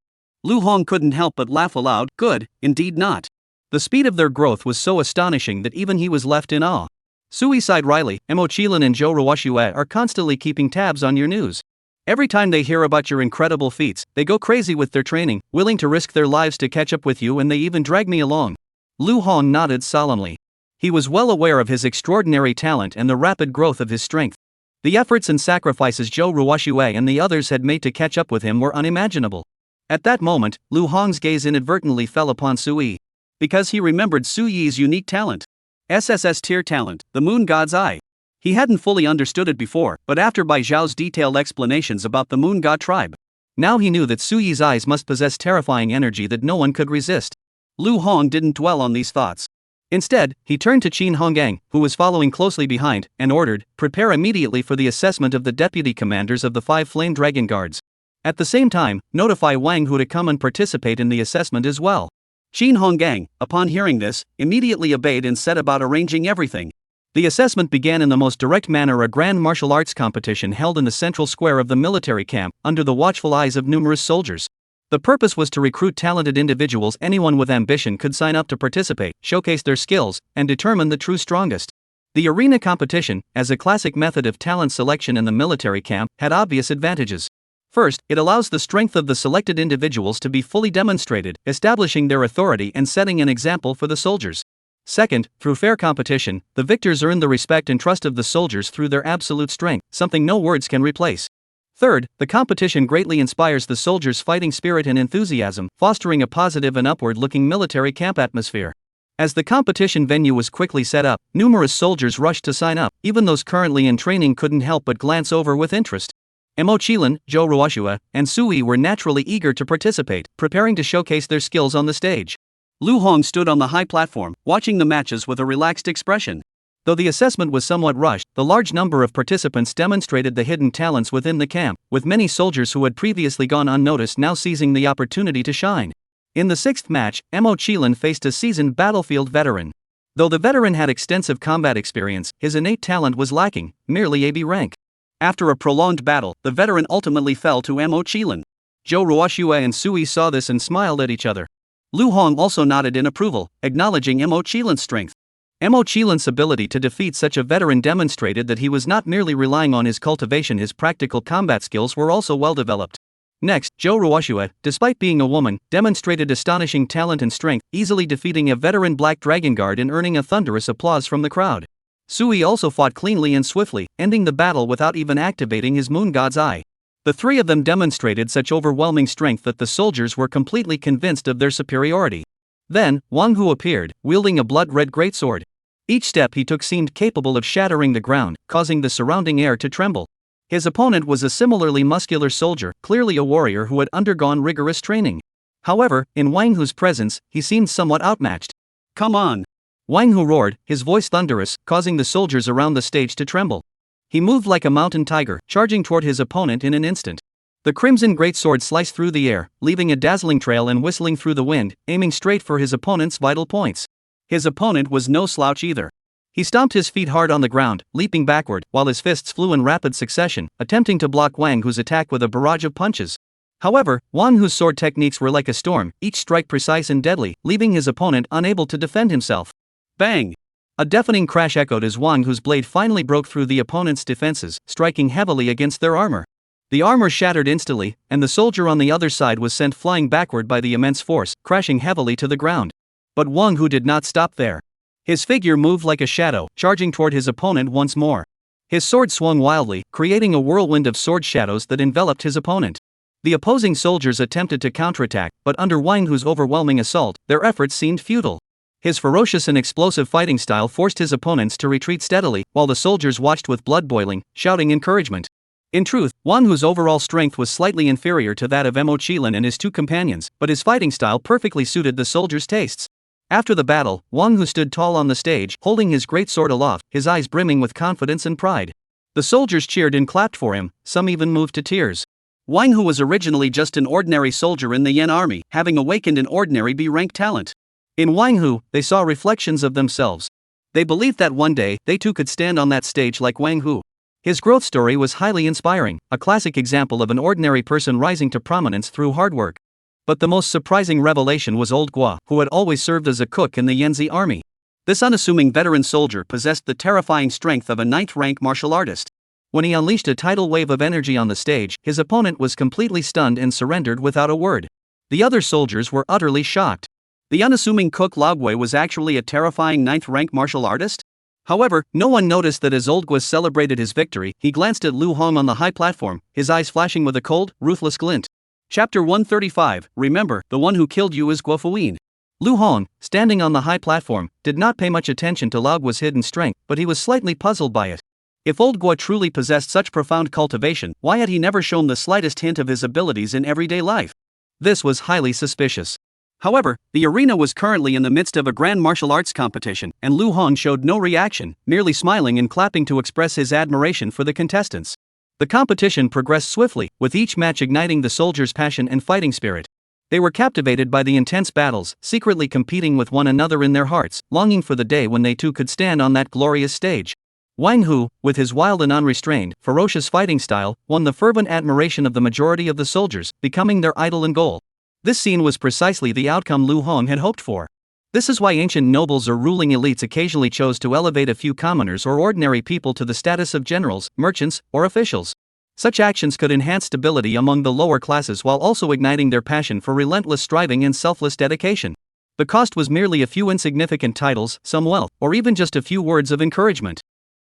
Lu Hong couldn't help but laugh aloud, "Good, indeed not." The speed of their growth was so astonishing that even he was left in awe. Sui sighed wryly, "Mo Qilin and Zhou Ruoxue are constantly keeping tabs on your news. Every time they hear about your incredible feats, they go crazy with their training, willing to risk their lives to catch up with you, and they even drag me along." Lu Hong nodded solemnly. He was well aware of his extraordinary talent and the rapid growth of his strength. The efforts and sacrifices Zhou Ruoxue and the others had made to catch up with him were unimaginable. At that moment, Lu Hong's gaze inadvertently fell upon Sui. Because he remembered Suyi's unique talent. SSS tier talent, the Moon God's Eye. He hadn't fully understood it before, but after Bai Zhao's detailed explanations about the Moon God tribe, now he knew that Suyi's eyes must possess terrifying energy that no one could resist. Lu Hong didn't dwell on these thoughts. Instead, he turned to Qin Honggang, who was following closely behind, and ordered, "Prepare immediately for the assessment of the deputy commanders of the 5 Flame Dragon Guards. At the same time, notify Wang Hu to come and participate in the assessment as well." Qin Honggang, upon hearing this, immediately obeyed and set about arranging everything. The assessment began in the most direct manner. A grand martial arts competition held in the central square of the military camp, under the watchful eyes of numerous soldiers. The purpose was to recruit talented individuals. Anyone with ambition could sign up to participate, showcase their skills, and determine the true strongest. The arena competition, as a classic method of talent selection in the military camp, had obvious advantages. First, it allows the strength of the selected individuals to be fully demonstrated, establishing their authority and setting an example for the soldiers. Second, through fair competition, the victors earn the respect and trust of the soldiers through their absolute strength, something no words can replace. Third, the competition greatly inspires the soldiers' fighting spirit and enthusiasm, fostering a positive and upward-looking military camp atmosphere. As the competition venue was quickly set up, numerous soldiers rushed to sign up. Even those currently in training couldn't help but glance over with interest. Mo Qilin, Zhou Ruoxue, and Sui were naturally eager to participate, preparing to showcase their skills on the stage. Lu Hong stood on the high platform, watching the matches with a relaxed expression. Though the assessment was somewhat rushed, the large number of participants demonstrated the hidden talents within the camp, with many soldiers who had previously gone unnoticed now seizing the opportunity to shine. In the sixth match, Mo Chilin faced a seasoned battlefield veteran. Though the veteran had extensive combat experience, his innate talent was lacking, merely AB rank. After a prolonged battle, the veteran ultimately fell to Mo Chilin. Zhou Ruoxue and Sui saw this and smiled at each other. Lu Hong also nodded in approval, acknowledging Mo Chilin's strength. Mo Chilin's ability to defeat such a veteran demonstrated that he was not merely relying on his cultivation, his practical combat skills were also well developed. Next, Zhou Ruoxue, despite being a woman, demonstrated astonishing talent and strength, easily defeating a veteran Black Dragon Guard and earning a thunderous applause from the crowd. Sui also fought cleanly and swiftly, ending the battle without even activating his Moon God's Eye. The three of them demonstrated such overwhelming strength that the soldiers were completely convinced of their superiority. Then, Wang Hu appeared, wielding a blood-red greatsword. Each step he took seemed capable of shattering the ground, causing the surrounding air to tremble. His opponent was a similarly muscular soldier, clearly a warrior who had undergone rigorous training. However, in Wang Hu's presence, he seemed somewhat outmatched. "Come on!" Wang Hu roared, his voice thunderous, causing the soldiers around the stage to tremble. He moved like a mountain tiger, charging toward his opponent in an instant. The crimson greatsword sliced through the air, leaving a dazzling trail and whistling through the wind, aiming straight for his opponent's vital points. His opponent was no slouch either. He stomped his feet hard on the ground, leaping backward, while his fists flew in rapid succession, attempting to block Wang Hu's attack with a barrage of punches. However, Wang Hu's sword techniques were like a storm, each strike precise and deadly, leaving his opponent unable to defend himself. Bang! A deafening crash echoed as Wang Hu's blade finally broke through the opponent's defenses, striking heavily against their armor. The armor shattered instantly, and the soldier on the other side was sent flying backward by the immense force, crashing heavily to the ground. But Wang Hu did not stop there. His figure moved like a shadow, charging toward his opponent once more. His sword swung wildly, creating a whirlwind of sword shadows that enveloped his opponent. The opposing soldiers attempted to counterattack, but under Wang Hu's overwhelming assault, their efforts seemed futile. His ferocious and explosive fighting style forced his opponents to retreat steadily, while the soldiers watched with blood boiling, shouting encouragement. In truth, Wang Hu's overall strength was slightly inferior to that of Mo Chilin and his two companions, but his fighting style perfectly suited the soldiers' tastes. After the battle, Wang Hu stood tall on the stage, holding his great sword aloft, his eyes brimming with confidence and pride. The soldiers cheered and clapped for him, some even moved to tears. Wang Hu was originally just an ordinary soldier in the Yan army, having awakened an ordinary B-rank talent. In Wang Hu, they saw reflections of themselves. They believed that one day, they too could stand on that stage like Wang Hu. His growth story was highly inspiring, a classic example of an ordinary person rising to prominence through hard work. But the most surprising revelation was Old Gua, who had always served as a cook in the Yanzi army. This unassuming veteran soldier possessed the terrifying strength of a 9th-rank martial artist. When he unleashed a tidal wave of energy on the stage, his opponent was completely stunned and surrendered without a word. The other soldiers were utterly shocked. The unassuming cook Logwei was actually a terrifying 9th-rank martial artist? However, no one noticed that as Old Gua celebrated his victory, he glanced at Lu Hong on the high platform, his eyes flashing with a cold, ruthless glint. Chapter 135, Remember, the one who killed you is Guofuyin. Lu Hong, standing on the high platform, did not pay much attention to Lao Guo's hidden strength, but he was slightly puzzled by it. If Old Gua truly possessed such profound cultivation, why had he never shown the slightest hint of his abilities in everyday life? This was highly suspicious. However, the arena was currently in the midst of a grand martial arts competition, and Lu Hong showed no reaction, merely smiling and clapping to express his admiration for the contestants. The competition progressed swiftly, with each match igniting the soldiers' passion and fighting spirit. They were captivated by the intense battles, secretly competing with one another in their hearts, longing for the day when they too could stand on that glorious stage. Wang Hu, with his wild and unrestrained, ferocious fighting style, won the fervent admiration of the majority of the soldiers, becoming their idol and goal. This scene was precisely the outcome Lu Hong had hoped for. This is why ancient nobles or ruling elites occasionally chose to elevate a few commoners or ordinary people to the status of generals, merchants, or officials. Such actions could enhance stability among the lower classes while also igniting their passion for relentless striving and selfless dedication. The cost was merely a few insignificant titles, some wealth, or even just a few words of encouragement.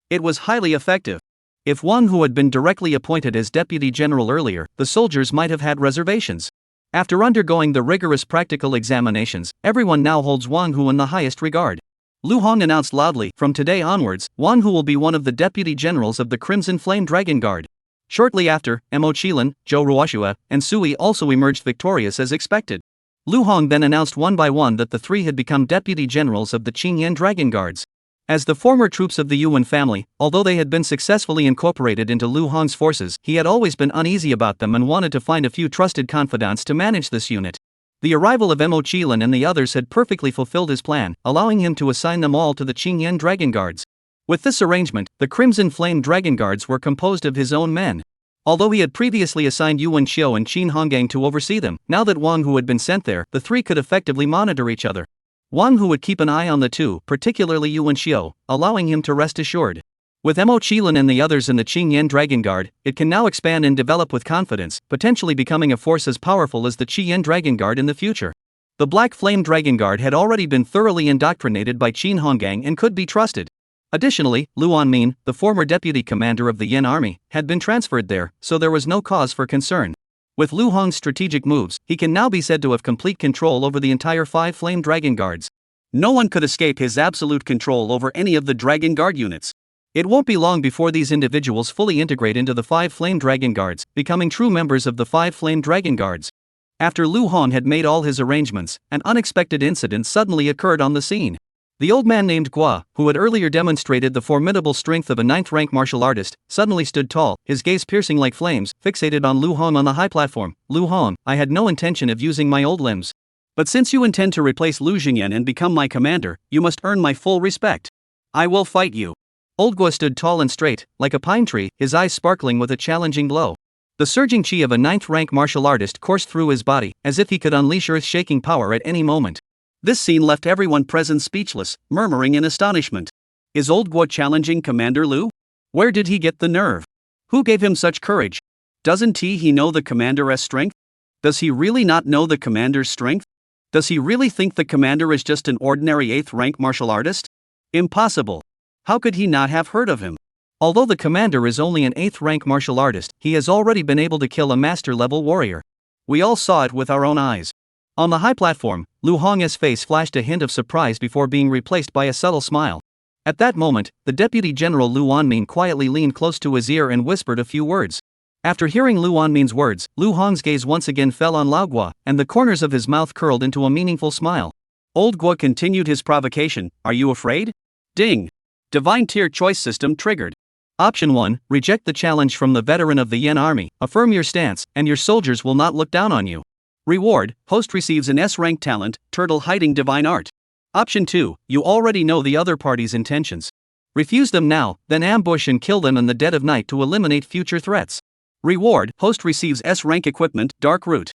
It was highly effective. If Wang Hu had been directly appointed as deputy general earlier, the soldiers might have had reservations. After undergoing the rigorous practical examinations, everyone now holds Wang Hu in the highest regard. Lu Hong announced loudly, from today onwards, Wang Hu will be one of the deputy generals of the Crimson Flame Dragon Guard. Shortly after, Mo Chilin, Zhou Ruoxue, and Sui also emerged victorious as expected. Lu Hong then announced one by one that the three had become deputy generals of the Qingyan Dragon Guards. As the former troops of the Yuan family, although they had been successfully incorporated into Lu Hong's forces, he had always been uneasy about them and wanted to find a few trusted confidants to manage this unit. The arrival of Mo Qilin and the others had perfectly fulfilled his plan, allowing him to assign them all to the Qingyan Dragon Guards. With this arrangement, the Crimson Flame Dragon Guards were composed of his own men. Although he had previously assigned Yuan Xiu and Qin Honggang to oversee them, now that Wang Hu had been sent there, the three could effectively monitor each other. Wang Hu would keep an eye on the two, particularly Yuan Xiu, allowing him to rest assured. With Mo Qilin and the others in the Qingyan Dragon Guard, it can now expand and develop with confidence, potentially becoming a force as powerful as the Qingyan Dragon Guard in the future. The Black Flame Dragon Guard had already been thoroughly indoctrinated by Qin Honggang and could be trusted. Additionally, Lu Anmin, the former deputy commander of the Yin army, had been transferred there, so there was no cause for concern. With Lu Hong's strategic moves, he can now be said to have complete control over the entire 5 Flame Dragon Guards. No one could escape his absolute control over any of the Dragon Guard units. It won't be long before these individuals fully integrate into the 5 Flame Dragon Guards, becoming true members of the 5 Flame Dragon Guards. After Lu Hong had made all his arrangements, an unexpected incident suddenly occurred on the scene. The old man named Gua, who had earlier demonstrated the formidable strength of a 9th-rank martial artist, suddenly stood tall, his gaze piercing like flames, fixated on Lu Hong on the high platform. "Lu Hong, I had no intention of using my old limbs. But since you intend to replace Lu Jingyan and become my commander, you must earn my full respect. I will fight you." Old Gua stood tall and straight, like a pine tree, his eyes sparkling with a challenging glow. The surging chi of a 9th-rank martial artist coursed through his body, as if he could unleash earth-shaking power at any moment. This scene left everyone present speechless, murmuring in astonishment. Is Old Gua challenging Commander Lu? Where did he get the nerve? Who gave him such courage? Doesn't he know the commander's strength? Does he really not know the commander's strength? Does he really think the commander is just an ordinary 8th-rank martial artist? Impossible. How could he not have heard of him? Although the commander is only an 8th-rank martial artist, he has already been able to kill a master-level warrior. We all saw it with our own eyes. On the high platform, Lu Hong's face flashed a hint of surprise before being replaced by a subtle smile. At that moment, the Deputy General Lu Anmin quietly leaned close to his ear and whispered a few words. After hearing Lu Anmin's words, Lu Hong's gaze once again fell on Lao Gua, and the corners of his mouth curled into a meaningful smile. Old Gua continued his provocation. "Are you afraid?" Ding! Divine Tier Choice System triggered. Option 1, reject the challenge from the veteran of the Yin army, affirm your stance, and your soldiers will not look down on you. Reward, host receives an S-rank talent, Turtle Hiding Divine Art. Option 2, you already know the other party's intentions. Refuse them now, then ambush and kill them in the dead of night to eliminate future threats. Reward, host receives S-rank equipment, Dark Root.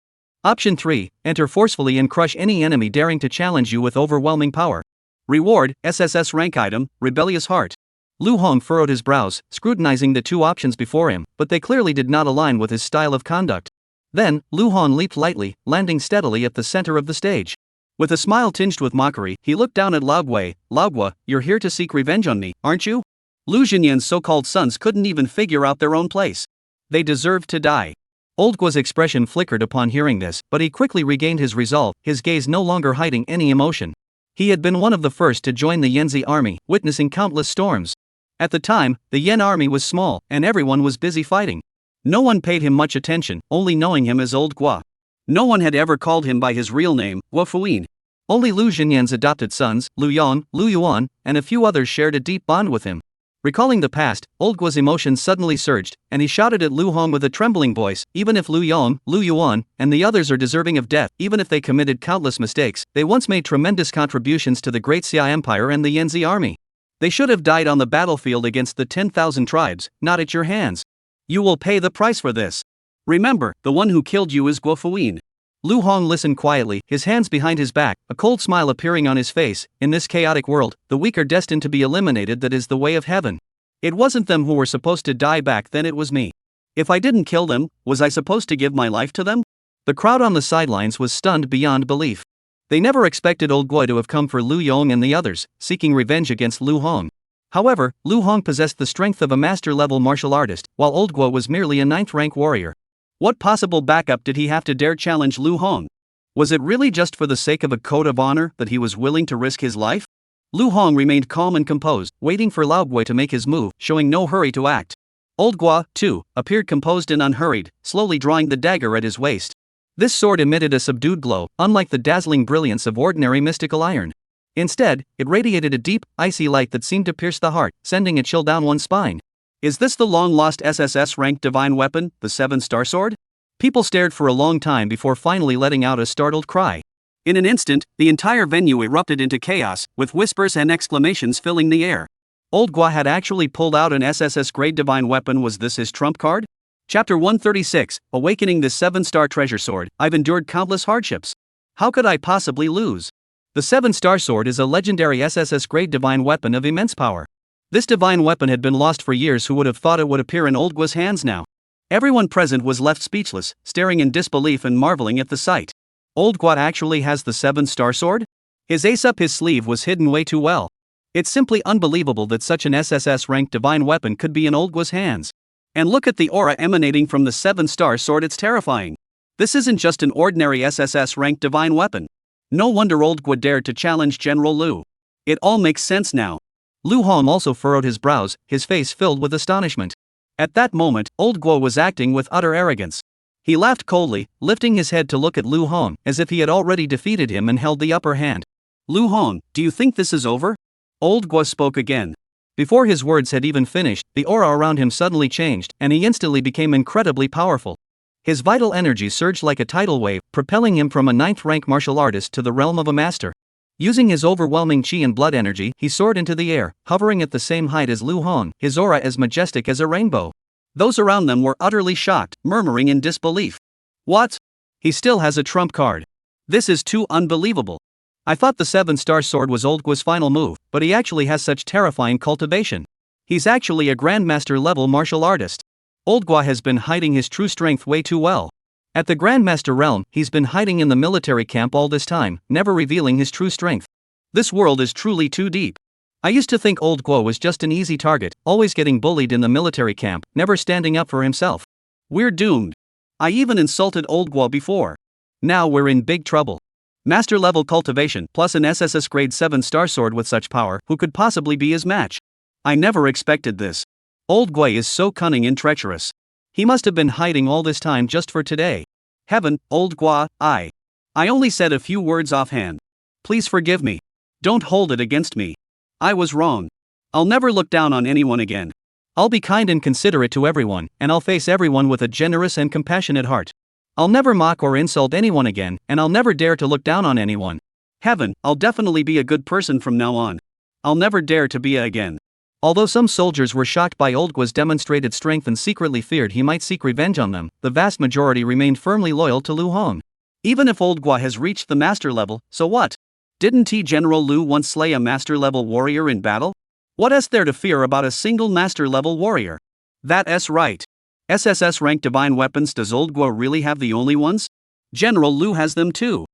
Option 3, enter forcefully and crush any enemy daring to challenge you with overwhelming power. Reward, SSS rank item, Rebellious Heart. Lu Hong furrowed his brows, scrutinizing the two options before him, but they clearly did not align with his style of conduct. Then, Lu Hong leaped lightly, landing steadily at the center of the stage. With a smile tinged with mockery, he looked down at Lao Gua. "Lao Gua, you're here to seek revenge on me, aren't you? Lu Jinyan's so-called sons couldn't even figure out their own place. They deserve to die." Old Gua's expression flickered upon hearing this, but he quickly regained his resolve, his gaze no longer hiding any emotion. He had been one of the first to join the Yanzi army, witnessing countless storms. At the time, the Yen army was small, and everyone was busy fighting. No one paid him much attention, only knowing him as Old Gua. No one had ever called him by his real name, Gua Fuyin. Only Lu Jinyan's adopted sons, Lu Yang, Lu Yuan, and a few others shared a deep bond with him. Recalling the past, Old Gua's emotions suddenly surged, and he shouted at Lu Hong with a trembling voice, "Even if Lu Yang, Lu Yuan, and the others are deserving of death, even if they committed countless mistakes, they once made tremendous contributions to the Great Xia Empire and the Yanzi army. They should have died on the battlefield against the 10,000 tribes, not at your hands. You will pay the price for this. Remember, the one who killed you is Gua Fuyin." Lu Hong listened quietly, his hands behind his back, a cold smile appearing on his face. In this chaotic world, the weak are destined to be eliminated. That is the way of heaven. It wasn't them who were supposed to die back then, it was me. If I didn't kill them, was I supposed to give my life to them? The crowd on the sidelines was stunned beyond belief. They never expected Old Gua to have come for Lu Yong and the others, seeking revenge against Lu Hong. However, Lu Hong possessed the strength of a master-level martial artist, while Old Gua was merely a 9th-rank warrior. What possible backup did he have to dare challenge Lu Hong? Was it really just for the sake of a code of honor that he was willing to risk his life? Lu Hong remained calm and composed, waiting for Lao Gua to make his move, showing no hurry to act. Old Gua, too, appeared composed and unhurried, slowly drawing the dagger at his waist. This sword emitted a subdued glow, unlike the dazzling brilliance of ordinary mystical iron. Instead, it radiated a deep, icy light that seemed to pierce the heart, sending a chill down one's spine. Is this the long-lost SSS-ranked divine weapon, the 7-star sword? People stared for a long time before finally letting out a startled cry. In an instant, the entire venue erupted into chaos, with whispers and exclamations filling the air. Old Gua had actually pulled out an SSS-grade divine weapon. Was this his trump card? Chapter 136, Awakening this 7-star treasure sword. I've endured countless hardships. How could I possibly lose? The 7-star sword is a legendary SSS-grade divine weapon of immense power. This divine weapon had been lost for years. Who would have thought it would appear in Old Gua's hands now? Everyone present was left speechless, staring in disbelief and marveling at the sight. Old Gua actually has the 7-star sword? His ace up his sleeve was hidden way too well. It's simply unbelievable that such an SSS-ranked divine weapon could be in Old Gua's hands. And look at the aura emanating from the 7-star sword. It's terrifying. This isn't just an ordinary SSS-ranked divine weapon. No wonder Old Gua dared to challenge General Lu. It all makes sense now. Lu Hong also furrowed his brows, his face filled with astonishment. At that moment, Old Gua was acting with utter arrogance. He laughed coldly, lifting his head to look at Lu Hong, as if he had already defeated him and held the upper hand. Lu Hong, do you think this is over? Old Gua spoke again. Before his words had even finished, the aura around him suddenly changed, and he instantly became incredibly powerful. His vital energy surged like a tidal wave, propelling him from a 9th-rank martial artist to the realm of a master. Using his overwhelming chi and blood energy, he soared into the air, hovering at the same height as Lu Hong, his aura as majestic as a rainbow. Those around them were utterly shocked, murmuring in disbelief. What? He still has a trump card. This is too unbelievable. I thought the 7-star sword was Old Gua's final move, but he actually has such terrifying cultivation. He's actually a Grandmaster-level martial artist. Old Gua has been hiding his true strength way too well. At the Grandmaster realm, he's been hiding in the military camp all this time, never revealing his true strength. This world is truly too deep. I used to think Old Gua was just an easy target, always getting bullied in the military camp, never standing up for himself. We're doomed. I even insulted Old Gua before. Now we're in big trouble. Master-level cultivation plus an SSS grade 7-star sword with such power, who could possibly be his match? I never expected this. Old Gua is so cunning and treacherous. He must have been hiding all this time just for today. Heaven, Old Gua, I only said a few words offhand. Please forgive me. Don't hold it against me. I was wrong. I'll never look down on anyone again. I'll be kind and considerate to everyone, and I'll face everyone with a generous and compassionate heart. I'll never mock or insult anyone again, and I'll never dare to look down on anyone. Heaven, I'll definitely be a good person from now on. I'll never dare to be a again. Although some soldiers were shocked by Old Gua's demonstrated strength and secretly feared he might seek revenge on them, the vast majority remained firmly loyal to Lu Hong. Even if Old Gua has reached the master level, so what? Didn't General Lu once slay a master-level warrior in battle? What is there to fear about a single master-level warrior? That's right. SSS-ranked divine weapons. Does Old Gua really have the only ones? General Lu has them too.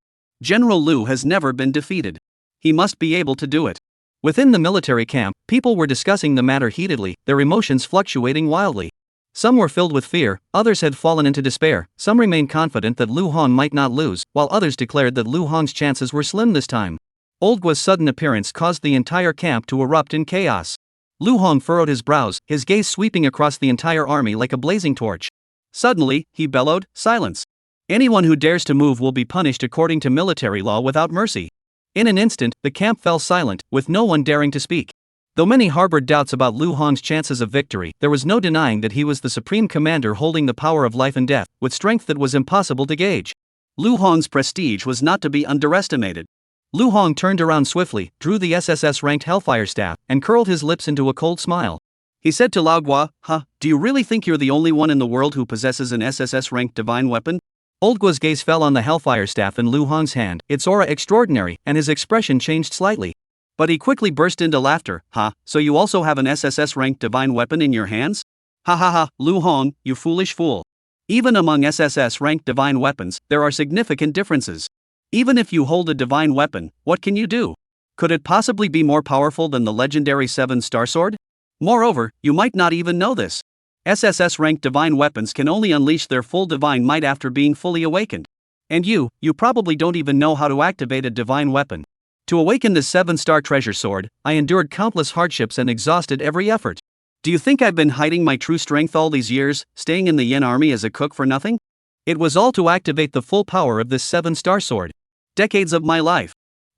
General Lu has never been defeated. He must be able to do it. Within the military camp, people were discussing the matter heatedly, their emotions fluctuating wildly. Some were filled with fear, others had fallen into despair, some remained confident that Lu Hong might not lose, while others declared that Lu Hong's chances were slim this time. Old Gua's sudden appearance caused the entire camp to erupt in chaos. Lu Hong furrowed his brows, his gaze sweeping across the entire army like a blazing torch. Suddenly, he bellowed, "Silence! Anyone who dares to move will be punished according to military law without mercy." In an instant, the camp fell silent, with no one daring to speak. Though many harbored doubts about Lu Hong's chances of victory, there was no denying that he was the supreme commander holding the power of life and death, with strength that was impossible to gauge. Lu Hong's prestige was not to be underestimated. Lu Hong turned around swiftly, drew the SSS-ranked Hellfire Staff, and curled his lips into a cold smile. He said to Lao Gua, do you really think you're the only one in the world who possesses an SSS-ranked divine weapon?" Old Gua's gaze fell on the Hellfire Staff in Lu Hong's hand, its aura extraordinary, and his expression changed slightly. But he quickly burst into laughter. So you also have an SSS-ranked divine weapon in your hands? Ha, Lu Hong, you foolish fool. Even among SSS-ranked divine weapons, there are significant differences. Even if you hold a divine weapon, what can you do? Could it possibly be more powerful than the legendary 7-star sword? Moreover, you might not even know this. SSS-ranked divine weapons can only unleash their full divine might after being fully awakened. And you probably don't even know how to activate a divine weapon. To awaken this 7-star treasure sword, I endured countless hardships and exhausted every effort. Do you think I've been hiding my true strength all these years, staying in the Yin army as a cook for nothing? It was all to activate the full power of this 7-star sword. Decades of my life.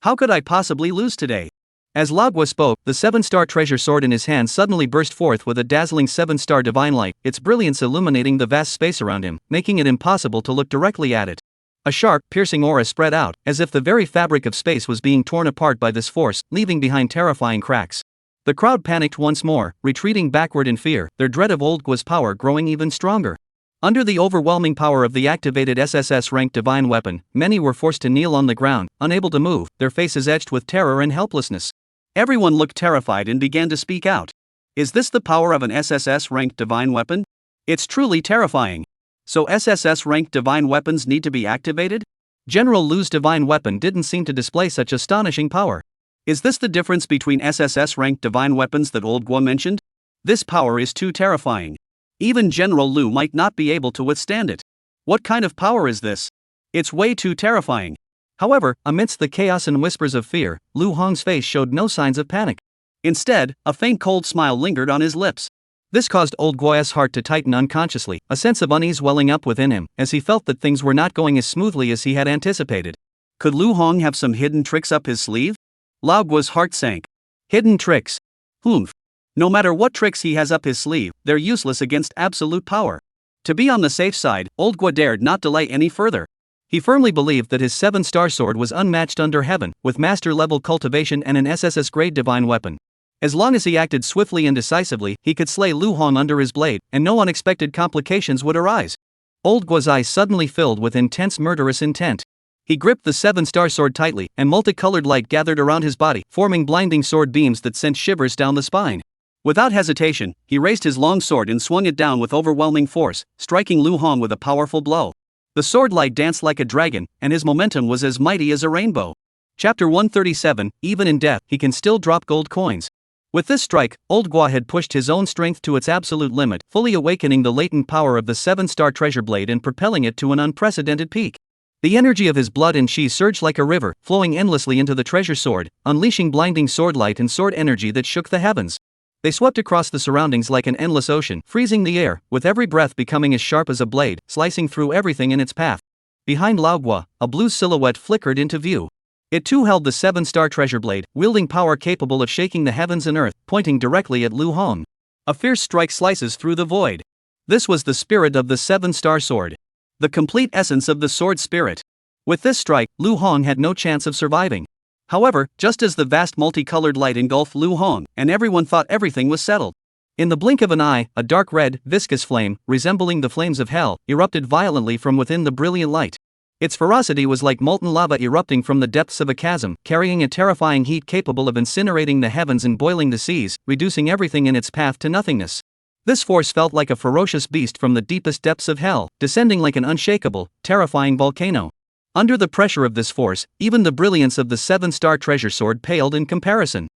How could I possibly lose today? As Lagwa spoke, the 7-star treasure sword in his hand suddenly burst forth with a dazzling 7-star divine light, its brilliance illuminating the vast space around him, making it impossible to look directly at it. A sharp, piercing aura spread out, as if the very fabric of space was being torn apart by this force, leaving behind terrifying cracks. The crowd panicked once more, retreating backward in fear, their dread of Old Gua's power growing even stronger. Under the overwhelming power of the activated SSS-ranked divine weapon, many were forced to kneel on the ground, unable to move, their faces etched with terror and helplessness. Everyone looked terrified and began to speak out. Is this the power of an SSS-ranked divine weapon? It's truly terrifying. So SSS-ranked divine weapons need to be activated? General Lu's divine weapon didn't seem to display such astonishing power. Is this the difference between SSS-ranked divine weapons that Old Gua mentioned? This power is too terrifying. Even General Lu might not be able to withstand it. What kind of power is this? It's way too terrifying. However, amidst the chaos and whispers of fear, Lu Hong's face showed no signs of panic. Instead, a faint cold smile lingered on his lips. This caused Old Gua's heart to tighten unconsciously, a sense of unease welling up within him, as he felt that things were not going as smoothly as he had anticipated. Could Lu Hong have some hidden tricks up his sleeve? Lao Gua's heart sank. Hidden tricks? Humph. No matter what tricks he has up his sleeve, they're useless against absolute power. To be on the safe side, Old Gua dared not delay any further. He firmly believed that his 7-star sword was unmatched under heaven, with master-level cultivation and an SSS-grade divine weapon. As long as he acted swiftly and decisively, he could slay Lu Hong under his blade, and no unexpected complications would arise. Old Gua's eyes suddenly filled with intense murderous intent. He gripped the 7-star sword tightly, and multicolored light gathered around his body, forming blinding sword beams that sent shivers down the spine. Without hesitation, he raised his long sword and swung it down with overwhelming force, striking Lu Hong with a powerful blow. The sword light danced like a dragon, and his momentum was as mighty as a rainbow. Chapter 137, even in death, he can still drop gold coins. With this strike, Old Gua had pushed his own strength to its absolute limit, fully awakening the latent power of the 7-star treasure blade and propelling it to an unprecedented peak. The energy of his blood and chi surged like a river, flowing endlessly into the treasure sword, unleashing blinding sword light and sword energy that shook the heavens. They swept across the surroundings like an endless ocean, freezing the air, with every breath becoming as sharp as a blade, slicing through everything in its path. Behind Lao Gua, a blue silhouette flickered into view. It too held the 7-star treasure blade, wielding power capable of shaking the heavens and earth, pointing directly at Lu Hong. A fierce strike slices through the void. This was the spirit of the 7-star sword. The complete essence of the sword spirit. With this strike, Lu Hong had no chance of surviving. However, just as the vast multicolored light engulfed Lu Hong, and everyone thought everything was settled. In the blink of an eye, a dark red, viscous flame, resembling the flames of hell, erupted violently from within the brilliant light. Its ferocity was like molten lava erupting from the depths of a chasm, carrying a terrifying heat capable of incinerating the heavens and boiling the seas, reducing everything in its path to nothingness. This force felt like a ferocious beast from the deepest depths of hell, descending like an unshakable, terrifying volcano. Under the pressure of this force, even the brilliance of the 7-star treasure sword paled in comparison.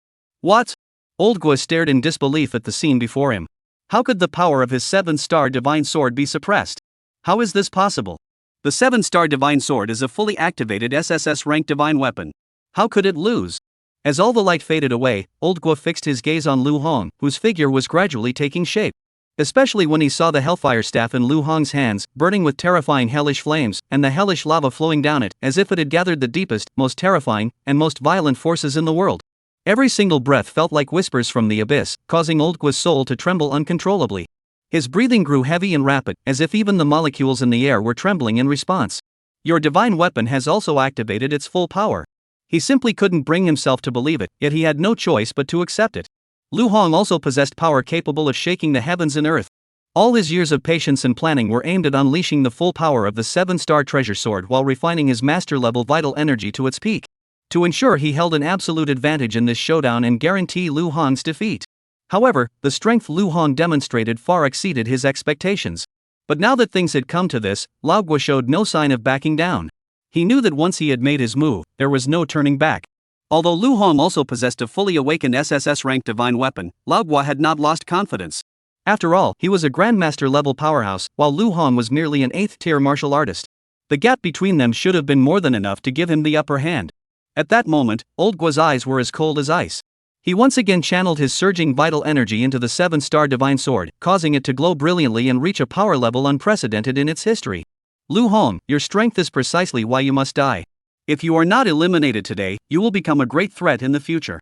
What? Old Gua stared in disbelief at the scene before him. How could the power of his 7-star divine sword be suppressed? How is this possible? The 7-star divine sword is a fully activated SSS-ranked divine weapon. How could it lose? As all the light faded away, Old Gua fixed his gaze on Lu Hong, whose figure was gradually taking shape. Especially when he saw the hellfire staff in Lu Hong's hands, burning with terrifying hellish flames, and the hellish lava flowing down it, as if it had gathered the deepest, most terrifying, and most violent forces in the world. Every single breath felt like whispers from the abyss, causing Old Gua's soul to tremble uncontrollably. His breathing grew heavy and rapid, as if even the molecules in the air were trembling in response. Your divine weapon has also activated its full power. He simply couldn't bring himself to believe it, yet he had no choice but to accept it. Lu Hong also possessed power capable of shaking the heavens and earth. All his years of patience and planning were aimed at unleashing the full power of the 7-star treasure sword while refining his master-level vital energy to its peak. To ensure he held an absolute advantage in this showdown and guarantee Lu Hong's defeat. However, the strength Lu Hong demonstrated far exceeded his expectations. But now that things had come to this, Lao Gua showed no sign of backing down. He knew that once he had made his move, there was no turning back. Although Lu Hong also possessed a fully awakened SSS-ranked divine weapon, Lao Gua had not lost confidence. After all, he was a Grandmaster-level powerhouse, while Lu Hong was merely an 8th-tier martial artist. The gap between them should have been more than enough to give him the upper hand. At that moment, Old Gua's eyes were as cold as ice. He once again channeled his surging vital energy into the 7-star divine sword, causing it to glow brilliantly and reach a power level unprecedented in its history. Lu Hong, your strength is precisely why you must die. If you are not eliminated today, you will become a great threat in the future.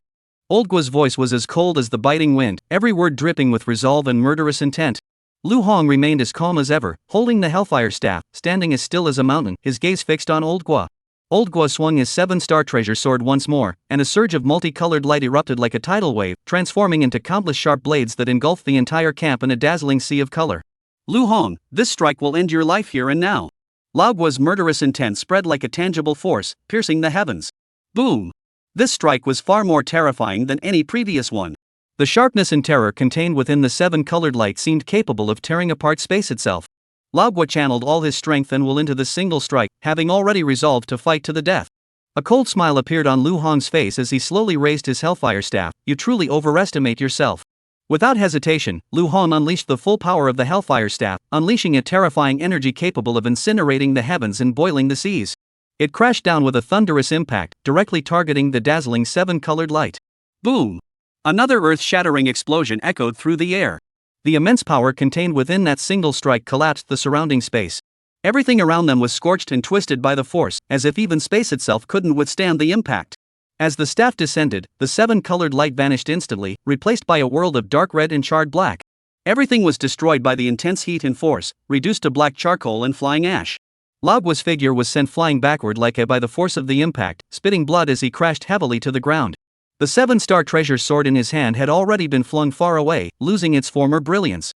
Old Guo's voice was as cold as the biting wind, every word dripping with resolve and murderous intent. Lu Hong remained as calm as ever, holding the Hellfire Staff, standing as still as a mountain, his gaze fixed on Old Guo. Old Guo swung his 7-star treasure sword once more, and a surge of multicolored light erupted like a tidal wave, transforming into countless sharp blades that engulfed the entire camp in a dazzling sea of color. Lu Hong, this strike will end your life here and now. Lao Guo's murderous intent spread like a tangible force, piercing the heavens. Boom! This strike was far more terrifying than any previous one. The sharpness and terror contained within the 7-colored light seemed capable of tearing apart space itself. Lao Guo channeled all his strength and will into this single strike, having already resolved to fight to the death. A cold smile appeared on Lu Hong's face as he slowly raised his Hellfire Staff. You truly overestimate yourself. Without hesitation, Lu Hong unleashed the full power of the Hellfire Staff, unleashing a terrifying energy capable of incinerating the heavens and boiling the seas. It crashed down with a thunderous impact, directly targeting the dazzling 7-colored light. Boom! Another earth-shattering explosion echoed through the air. The immense power contained within that single strike collapsed the surrounding space. Everything around them was scorched and twisted by the force, as if even space itself couldn't withstand the impact. As the staff descended, the 7-colored light vanished instantly, replaced by a world of dark red and charred black. Everything was destroyed by the intense heat and force, reduced to black charcoal and flying ash. Lao Guo's figure was sent flying backward by the force of the impact, spitting blood as he crashed heavily to the ground. The 7-star treasure sword in his hand had already been flung far away, losing its former brilliance.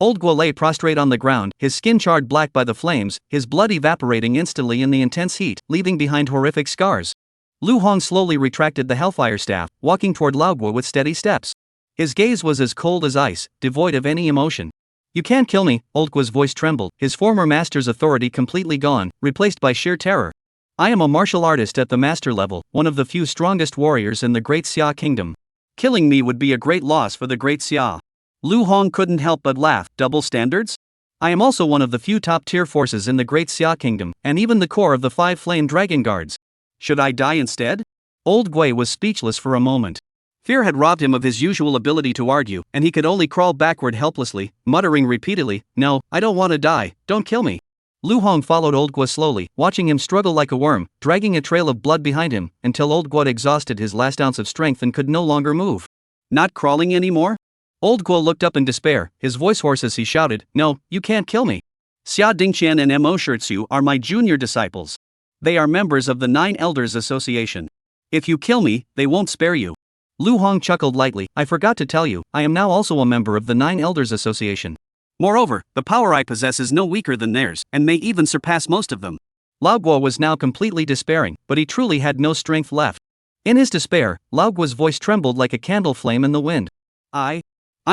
Old Guo lay prostrate on the ground, his skin charred black by the flames, his blood evaporating instantly in the intense heat, leaving behind horrific scars. Lu Hong slowly retracted the Hellfire Staff, walking toward Lao Guo with steady steps. His gaze was as cold as ice, devoid of any emotion. You can't kill me, Old Guo's voice trembled, his former master's authority completely gone, replaced by sheer terror. I am a martial artist at the master level, one of the few strongest warriors in the Great Xia Kingdom. Killing me would be a great loss for the Great Xia. Lu Hong couldn't help but laugh. Double standards? I am also one of the few top-tier forces in the Great Xia Kingdom, and even the core of the 5 Flame Dragon Guards. Should I die instead? Old Guo was speechless for a moment. Fear had robbed him of his usual ability to argue, and he could only crawl backward helplessly, muttering repeatedly, No, I don't want to die, don't kill me. Lu Hong followed Old Guo slowly, watching him struggle like a worm, dragging a trail of blood behind him, until Old Guo exhausted his last ounce of strength and could no longer move. Not crawling anymore? Old Guo looked up in despair, his voice hoarse as he shouted, No, you can't kill me. Xia Dingqian and Mo Shizhu are my junior disciples. They are members of the 9 Elders Association. If you kill me, they won't spare you. Lu Hong chuckled lightly, I forgot to tell you, I am now also a member of the 9 Elders Association. Moreover, the power I possess is no weaker than theirs, and may even surpass most of them. Lao Guo was now completely despairing, but he truly had no strength left. In his despair, Lao Guo's voice trembled like a candle flame in the wind. I'm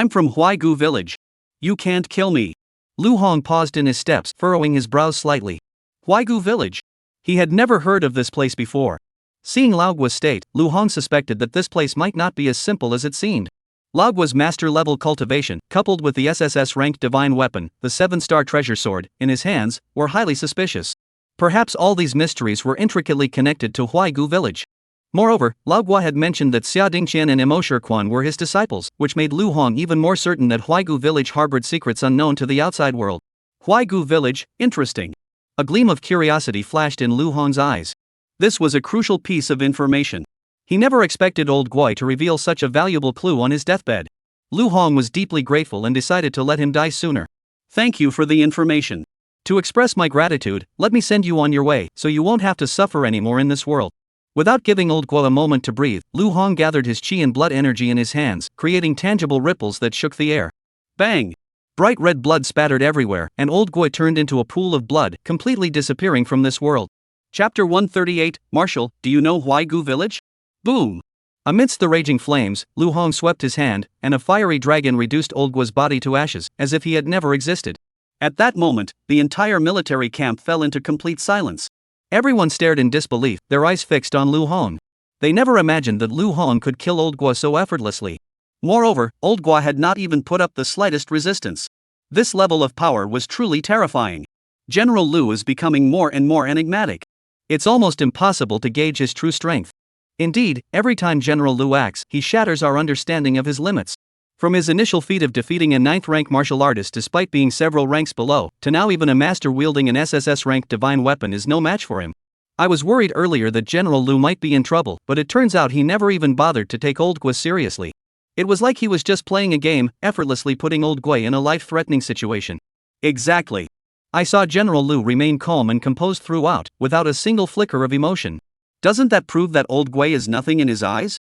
from Huaigu village. You can't kill me. Lu Hong paused in his steps, furrowing his brows slightly. Huaigu village? He had never heard of this place before. Seeing Lao Guo's state, Lu Hong suspected that this place might not be as simple as it seemed. Lao Guo's master-level cultivation, coupled with the SSS-ranked divine weapon, the 7-star treasure sword, in his hands, were highly suspicious. Perhaps all these mysteries were intricately connected to Huaigu village. Moreover, Lao Guo had mentioned that Xia Dingqian and Mo Shizhu were his disciples, which made Lu Hong even more certain that Huaigu village harbored secrets unknown to the outside world. Huaigu village, interesting. A gleam of curiosity flashed in Lu Hong's eyes. This was a crucial piece of information. He never expected Old Guo to reveal such a valuable clue on his deathbed. Lu Hong was deeply grateful and decided to let him die sooner. Thank you for the information. To express my gratitude, let me send you on your way, so you won't have to suffer anymore in this world. Without giving Old Guo a moment to breathe, Lu Hong gathered his chi and blood energy in his hands, creating tangible ripples that shook the air. Bang! Bright red blood spattered everywhere, and Old Guo turned into a pool of blood, completely disappearing from this world. Chapter 138, Marshal, do you know Huaigu village? Boom! Amidst the raging flames, Lu Hong swept his hand, and a fiery dragon reduced Old Guo's body to ashes, as if he had never existed. At that moment, the entire military camp fell into complete silence. Everyone stared in disbelief, their eyes fixed on Lu Hong. They never imagined that Lu Hong could kill Old Guo so effortlessly. Moreover, Old Guo had not even put up the slightest resistance. This level of power was truly terrifying. General Lu is becoming more and more enigmatic. It's almost impossible to gauge his true strength. Indeed, every time General Lu acts, he shatters our understanding of his limits. From his initial feat of defeating a 9th-rank martial artist despite being several ranks below, to now even a master wielding an SSS-ranked divine weapon is no match for him. I was worried earlier that General Lu might be in trouble, but it turns out he never even bothered to take Old Gui seriously. It was like he was just playing a game, effortlessly putting Old Gui in a life-threatening situation. Exactly. I saw General Lu remain calm and composed throughout, without a single flicker of emotion. Doesn't that prove that Old Gui is nothing in his eyes?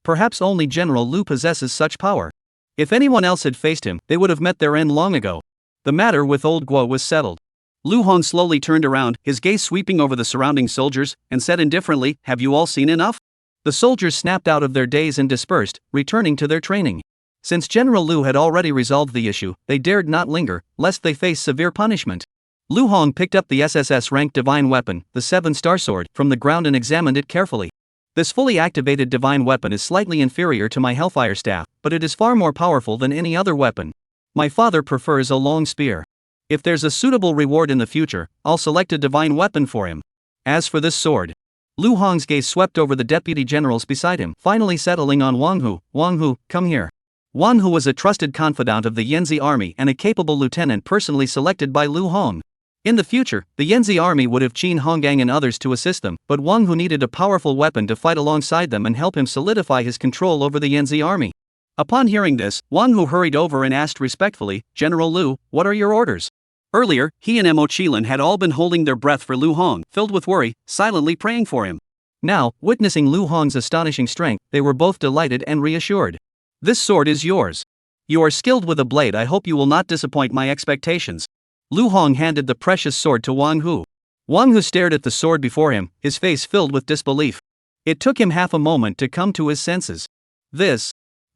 Perhaps only General Lu possesses such power. If anyone else had faced him, they would have met their end long ago. The matter with Old Gui was settled. Lu Hong slowly turned around, his gaze sweeping over the surrounding soldiers, and said indifferently, "Have you all seen enough?" The soldiers snapped out of their daze and dispersed, returning to their training. Since General Lu had already resolved the issue, they dared not linger, lest they face severe punishment. Lu Hong picked up the SSS-ranked divine weapon, the 7-star sword, from the ground and examined it carefully. This fully activated divine weapon is slightly inferior to my Hellfire staff, but it is far more powerful than any other weapon. My father prefers a long spear. If there's a suitable reward in the future, I'll select a divine weapon for him. As for this sword, Lu Hong's gaze swept over the deputy generals beside him, finally settling on Wang Hu. "Wang Hu, come here." Wang Hu was a trusted confidant of the Yanzi army and a capable lieutenant personally selected by Lu Hong. In the future, the Yanzi army would have Qin Hongang and others to assist them, but Wang Hu needed a powerful weapon to fight alongside them and help him solidify his control over the Yanzi army. Upon hearing this, Wang Hu hurried over and asked respectfully, "General Lu, what are your orders?" Earlier, he and Mo Qilin had all been holding their breath for Lu Hong, filled with worry, silently praying for him. Now, witnessing Lu Hong's astonishing strength, they were both delighted and reassured. "This sword is yours. You are skilled with a blade. I hope you will not disappoint my expectations." Lu Hong handed the precious sword to Wang Hu. Wang Hu stared at the sword before him, his face filled with disbelief. It took him half a moment to come to his senses.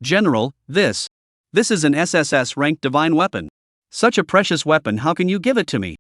General, this is an SSS-ranked divine weapon. Such a precious weapon, how can you give it to me?"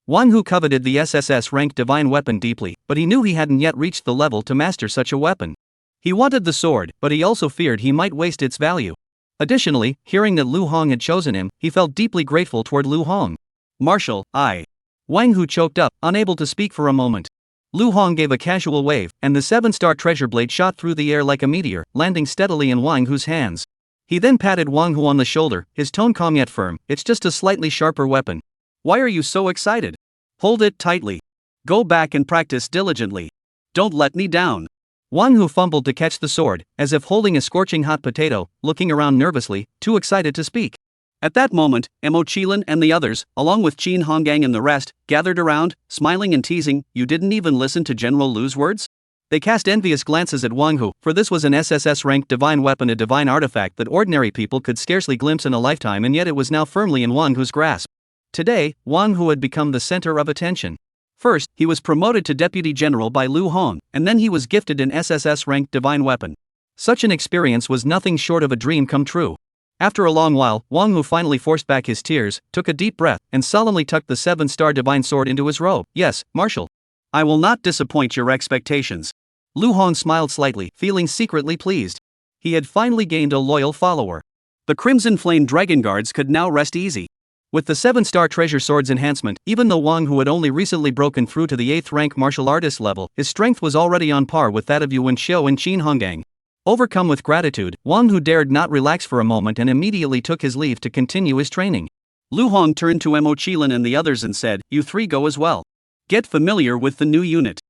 Wang Hu coveted the SSS-ranked divine weapon deeply, but he knew he hadn't yet reached the level to master such a weapon. He wanted the sword, but he also feared he might waste its value. Additionally, hearing that Lu Hong had chosen him, he felt deeply grateful toward Lu Hong. "Marshal, Wang Hu choked up, unable to speak for a moment. Lu Hong gave a casual wave, and the 7-star treasure blade shot through the air like a meteor, landing steadily in Wang Hu's hands. He then patted Wang Hu on the shoulder, his tone calm yet firm. "It's just a slightly sharper weapon. Why are you so excited? Hold it tightly. Go back and practice diligently. Don't let me down." Wang Hu fumbled to catch the sword, as if holding a scorching hot potato, looking around nervously, too excited to speak. At that moment, Mo Qilin and the others, along with Qin Hongang and the rest, gathered around, smiling and teasing. "You didn't even listen to General Lu's words?" They cast envious glances at Wang Hu, for this was an SSS-ranked divine weapon, a divine artifact that ordinary people could scarcely glimpse in a lifetime, and yet it was now firmly in Wang Hu's grasp. Today, Wang Hu had become the center of attention. First, he was promoted to deputy general by Lu Hong, and then he was gifted an SSS-ranked divine weapon. Such an experience was nothing short of a dream come true. After a long while, Wang Hu finally forced back his tears, took a deep breath, and solemnly tucked the 7-star divine sword into his robe. "Yes, Marshal. I will not disappoint your expectations." Lu Hong smiled slightly, feeling secretly pleased. He had finally gained a loyal follower. The Crimson Flame Dragon Guards could now rest easy. With the 7-star treasure sword's enhancement, even though Wang Hu had only recently broken through to the 8th rank martial artist level, his strength was already on par with that of Yuan Xiu and Qin Hongang. Overcome with gratitude, Wang Hu dared not relax for a moment and immediately took his leave to continue his training. Lu Hong turned to Mo Qilin and the others and said, "You three go as well. Get familiar with the new unit."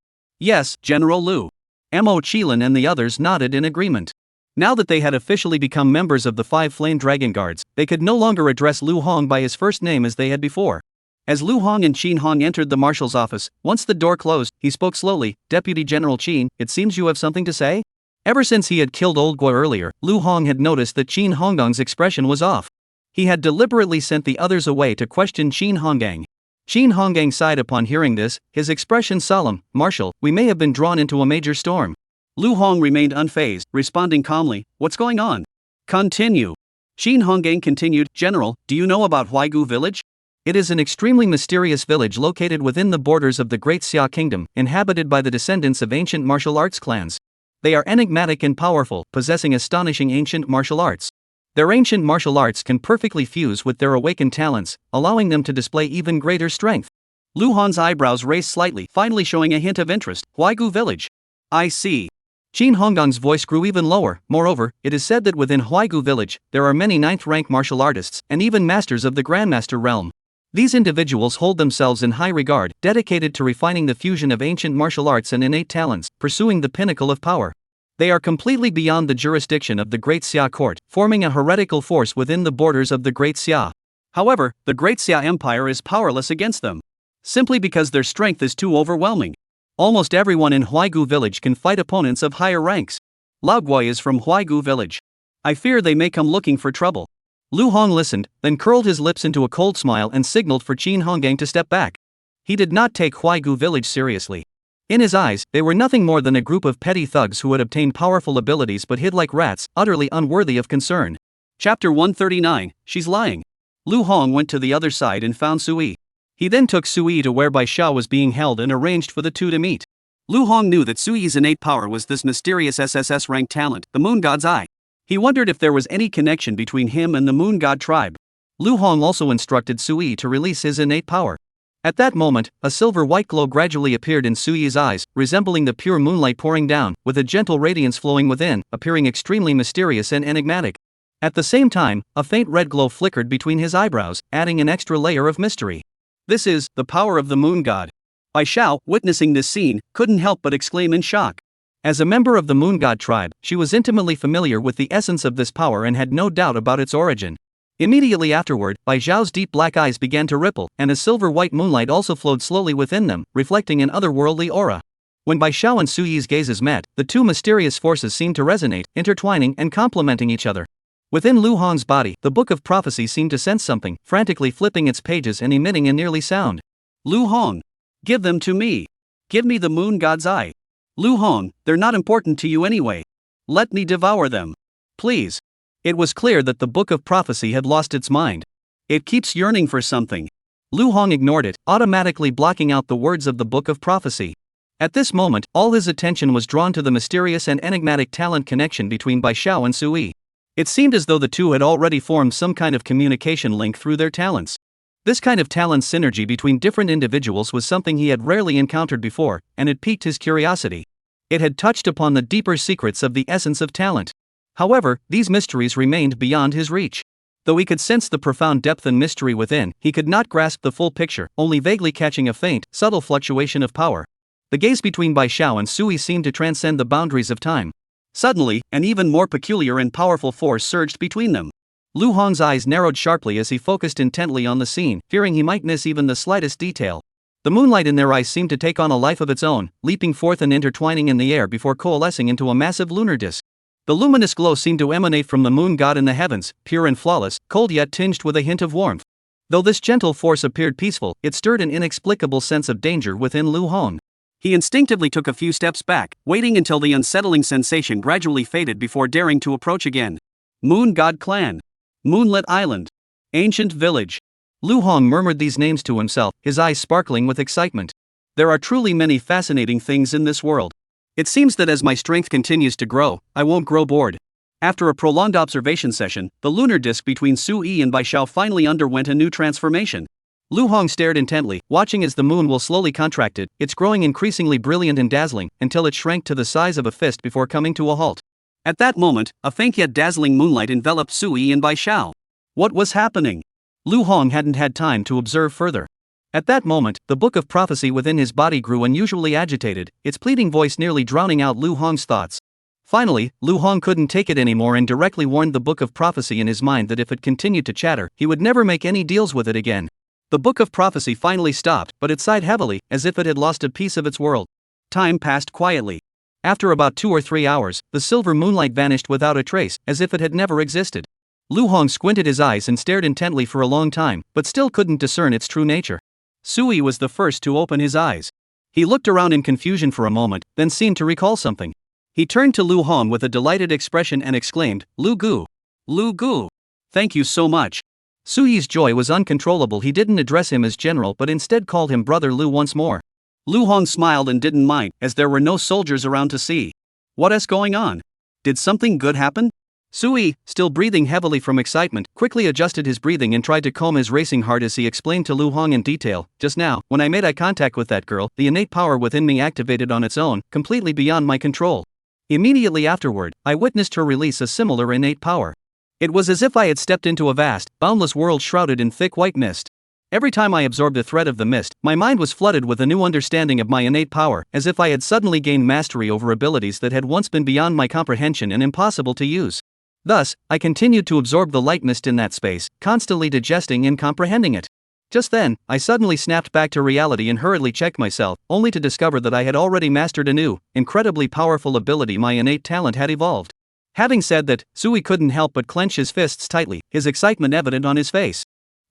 "Yes, General Lu." Mo Qilin and the others nodded in agreement. Now that they had officially become members of the 5 Flame Dragon Guards, they could no longer address Lu Hong by his first name as they had before. As Lu Hong and Qin Hong entered the marshal's office, once the door closed, he spoke slowly. "Deputy General Qin, it seems you have something to say?" Ever since he had killed Old Gui earlier, Lu Hong had noticed that Qin Honggang's expression was off. He had deliberately sent the others away to question Qin Honggang. Qin Hongang sighed upon hearing this, his expression solemn. "Marshal, we may have been drawn into a major storm." Lu Hong remained unfazed, responding calmly, "What's going on?" "Continue." Qin Hongang continued, "General, do you know about Huaigu village?" It is an extremely mysterious village located within the borders of the Great Xia Kingdom, inhabited by the descendants of ancient martial arts clans. They are enigmatic and powerful, possessing astonishing ancient martial arts. Their ancient martial arts can perfectly fuse with their awakened talents, allowing them to display even greater strength. Lu Hong's eyebrows raised slightly, finally showing a hint of interest. "Huaigu village. I see." Qin Honggang's voice grew even lower. "Moreover, it is said that within Huaigu village, there are many 9th rank martial artists, and even masters of the Grandmaster realm. These individuals hold themselves in high regard, dedicated to refining the fusion of ancient martial arts and innate talents, pursuing the pinnacle of power. They are completely beyond the jurisdiction of the Great Xia court, forming a heretical force within the borders of the Great Xia. However, the Great Xia Empire is powerless against them, simply because their strength is too overwhelming. Almost everyone in Huaigu village can fight opponents of higher ranks. Lao Guai is from Huaigu village. I fear they may come looking for trouble. Lu Hong listened, then curled his lips into a cold smile and signaled for Qin Honggang to step back. He did not take Huaigu village seriously. In his eyes, they were nothing more than a group of petty thugs who had obtained powerful abilities but hid like rats, utterly unworthy of concern. Chapter 139, She's Lying. Lu Hong went to the other side and found Sui. He then took Sui to where Bai Xiao was being held and arranged for the two to meet. Lu Hong knew that Sui's innate power was this mysterious SSS-ranked talent, the Moon God's Eye. He wondered if there was any connection between him and the Moon God tribe. Lu Hong also instructed Sui to release his innate power. At that moment, a silver-white glow gradually appeared in Sui's eyes, resembling the pure moonlight pouring down, with a gentle radiance flowing within, appearing extremely mysterious and enigmatic. At the same time, a faint red glow flickered between his eyebrows, adding an extra layer of mystery. This is the power of the Moon God. Bai Xiao, witnessing this scene, couldn't help but exclaim in shock. As a member of the Moon God tribe, she was intimately familiar with the essence of this power and had no doubt about its origin. Immediately afterward, Bai Xiao's deep black eyes began to ripple, and a silver-white moonlight also flowed slowly within them, reflecting an otherworldly aura. When Bai Xiao and Sui's gazes met, the two mysterious forces seemed to resonate, intertwining and complementing each other. Within Lu Hong's body, the Book of Prophecy seemed to sense something, frantically flipping its pages and emitting an eerie sound. Lu Hong, give them to me. Give me the Moon God's Eye. Lu Hong, they're not important to you anyway. Let me devour them. Please. It was clear that the Book of Prophecy had lost its mind. It keeps yearning for something. Lu Hong ignored it, automatically blocking out the words of the Book of Prophecy. At this moment, all his attention was drawn to the mysterious and enigmatic talent connection between Bai Xiao and Sui. It seemed as though the two had already formed some kind of communication link through their talents. This kind of talent synergy between different individuals was something he had rarely encountered before, and it piqued his curiosity. It had touched upon the deeper secrets of the essence of talent. However, these mysteries remained beyond his reach. Though he could sense the profound depth and mystery within, he could not grasp the full picture, only vaguely catching a faint, subtle fluctuation of power. The gaze between Bai Xiao and Sui seemed to transcend the boundaries of time. Suddenly, an even more peculiar and powerful force surged between them. Lu Hong's eyes narrowed sharply as he focused intently on the scene, fearing he might miss even the slightest detail. The moonlight in their eyes seemed to take on a life of its own, leaping forth and intertwining in the air before coalescing into a massive lunar disk. The luminous glow seemed to emanate from the Moon God in the heavens, pure and flawless, cold yet tinged with a hint of warmth. Though this gentle force appeared peaceful, it stirred an inexplicable sense of danger within Lu Hong. He instinctively took a few steps back, waiting until the unsettling sensation gradually faded before daring to approach again. Moon God Clan. Moonlit Island. Ancient Village. Lu Hong murmured these names to himself, his eyes sparkling with excitement. There are truly many fascinating things in this world. It seems that as my strength continues to grow, I won't grow bored. After a prolonged observation session, the lunar disk between Sui and Bai Xiao finally underwent a new transformation. Lu Hong stared intently, watching as the moon will slowly contracted, its growing increasingly brilliant and dazzling, until it shrank to the size of a fist before coming to a halt. At that moment, a faint yet dazzling moonlight enveloped Sui and Bai Xiao. What was happening? Lu Hong hadn't had time to observe further. At that moment, the Book of Prophecy within his body grew unusually agitated, its pleading voice nearly drowning out Lu Hong's thoughts. Finally, Lu Hong couldn't take it anymore and directly warned the Book of Prophecy in his mind that if it continued to chatter, he would never make any deals with it again. The Book of Prophecy finally stopped, but it sighed heavily, as if it had lost a piece of its world. Time passed quietly. After about 2 or 3 hours, the silver moonlight vanished without a trace, as if it had never existed. Lu Hong squinted his eyes and stared intently for a long time, but still couldn't discern its true nature. Sui was the first to open his eyes. He looked around in confusion for a moment, then seemed to recall something. He turned to Lu Hong with a delighted expression and exclaimed, "Lu Gu! Lu Gu! Thank you so much." Sui's joy was uncontrollable. He didn't address him as general but instead called him Brother Lu once more. Lu Hong smiled and didn't mind, as there were no soldiers around to see. What's going on? Did something good happen? Sui, still breathing heavily from excitement, quickly adjusted his breathing and tried to calm his racing heart as he explained to Lu Hong in detail. Just now, when I made eye contact with that girl, the innate power within me activated on its own, completely beyond my control. Immediately afterward, I witnessed her release a similar innate power. It was as if I had stepped into a vast, boundless world shrouded in thick white mist. Every time I absorbed a thread of the mist, my mind was flooded with a new understanding of my innate power, as if I had suddenly gained mastery over abilities that had once been beyond my comprehension and impossible to use. Thus, I continued to absorb the light mist in that space, constantly digesting and comprehending it. Just then, I suddenly snapped back to reality and hurriedly checked myself, only to discover that I had already mastered a new, incredibly powerful ability my innate talent had evolved. Having said that, Sui couldn't help but clench his fists tightly, his excitement evident on his face.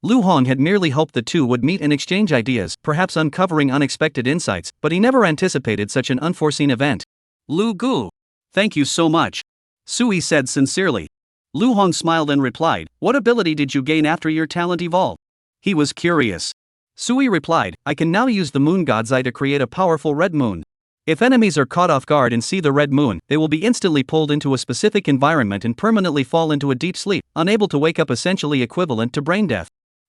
Lu Hong had merely hoped the two would meet and exchange ideas, perhaps uncovering unexpected insights, but he never anticipated such an unforeseen event. Lu Gu. Thank you so much. Sui said sincerely. Lu Hong smiled and replied, what ability did you gain after your talent evolved? He was curious. Sui replied, I can now use the moon god's eye to create a powerful red moon. If enemies are caught off guard and see the red moon, they will be instantly pulled into a specific environment and permanently fall into a deep sleep, unable to wake up, essentially equivalent to brain death.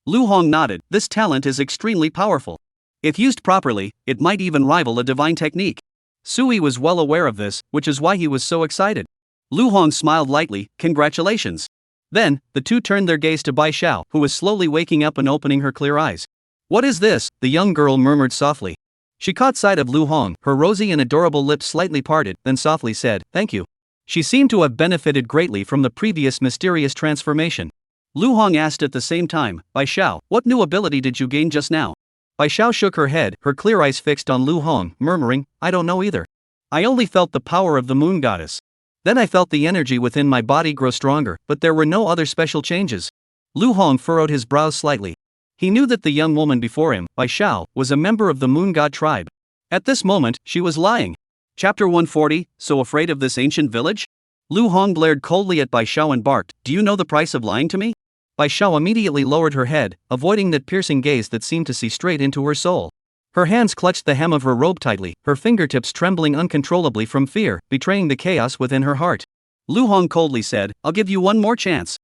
Lu Hong nodded, this talent is extremely powerful. If used properly, it might even rival a divine technique. Sui was well aware of this, which is why he was so excited. Lu Hong smiled lightly, congratulations. Then, the two turned their gaze to Bai Xiao, who was slowly waking up and opening her clear eyes. What is this? The young girl murmured softly. She caught sight of Lu Hong, her rosy and adorable lips slightly parted, then softly said, thank you. She seemed to have benefited greatly from the previous mysterious transformation. Lu Hong asked at the same time, Bai Xiao, what new ability did you gain just now? Bai Xiao shook her head, her clear eyes fixed on Lu Hong, murmuring, I don't know either. I only felt the power of the moon goddess. Then I felt the energy within my body grow stronger, but there were no other special changes. Lu Hong furrowed his brows slightly. He knew that the young woman before him, Bai Xiao, was a member of the moon god tribe. At this moment, she was lying. Chapter 140, so afraid of this ancient village? Lu Hong glared coldly at Bai Xiao and barked, do you know the price of lying to me? Bai Xiao immediately lowered her head, avoiding that piercing gaze that seemed to see straight into her soul. Her hands clutched the hem of her robe tightly, her fingertips trembling uncontrollably from fear, betraying the chaos within her heart. Lu Hong coldly said, I'll give you one more chance.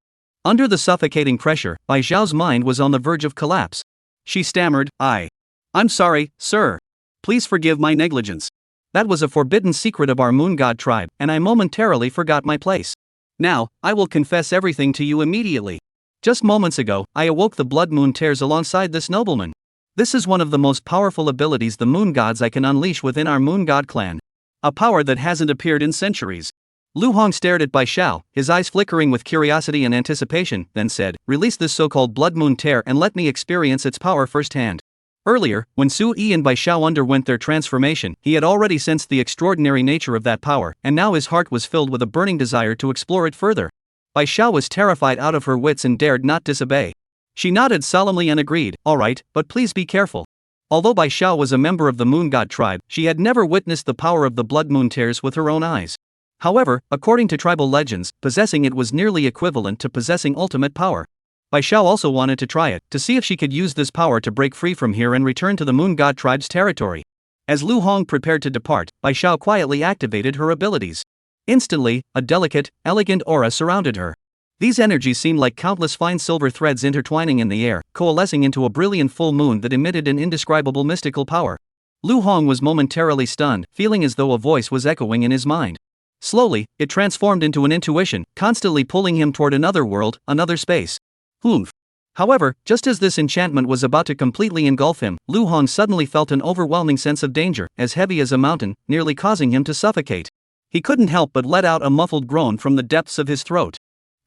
Under the suffocating pressure, Bai Xiao's mind was on the verge of collapse. She stammered, I'm sorry, sir. Please forgive my negligence. That was a forbidden secret of our moon god tribe, and I momentarily forgot my place. Now, I will confess everything to you immediately. Just moments ago, I awoke the blood moon tears alongside this nobleman. This is one of the most powerful abilities the moon gods I can unleash within our moon god clan. A power that hasn't appeared in centuries. Lu Hong stared at Bai Xiao, his eyes flickering with curiosity and anticipation, then said, release this so-called blood moon tear and let me experience its power firsthand. Earlier, when Su Yi and Bai Xiao underwent their transformation, he had already sensed the extraordinary nature of that power, and now his heart was filled with a burning desire to explore it further. Bai Xiao was terrified out of her wits and dared not disobey. She nodded solemnly and agreed, all right, but please be careful. Although Bai Xiao was a member of the moon god tribe, she had never witnessed the power of the blood moon tears with her own eyes. However, according to tribal legends, possessing it was nearly equivalent to possessing ultimate power. Bai Xiao also wanted to try it, to see if she could use this power to break free from here and return to the moon god tribe's territory. As Lu Hong prepared to depart, Bai Xiao quietly activated her abilities. Instantly, a delicate, elegant aura surrounded her. These energies seemed like countless fine silver threads intertwining in the air, coalescing into a brilliant full moon that emitted an indescribable mystical power. Lu Hong was momentarily stunned, feeling as though a voice was echoing in his mind. Slowly, it transformed into an intuition, constantly pulling him toward another world, another space. Humph. However, just as this enchantment was about to completely engulf him, Lu Hong suddenly felt an overwhelming sense of danger, as heavy as a mountain, nearly causing him to suffocate. He couldn't help but let out a muffled groan from the depths of his throat.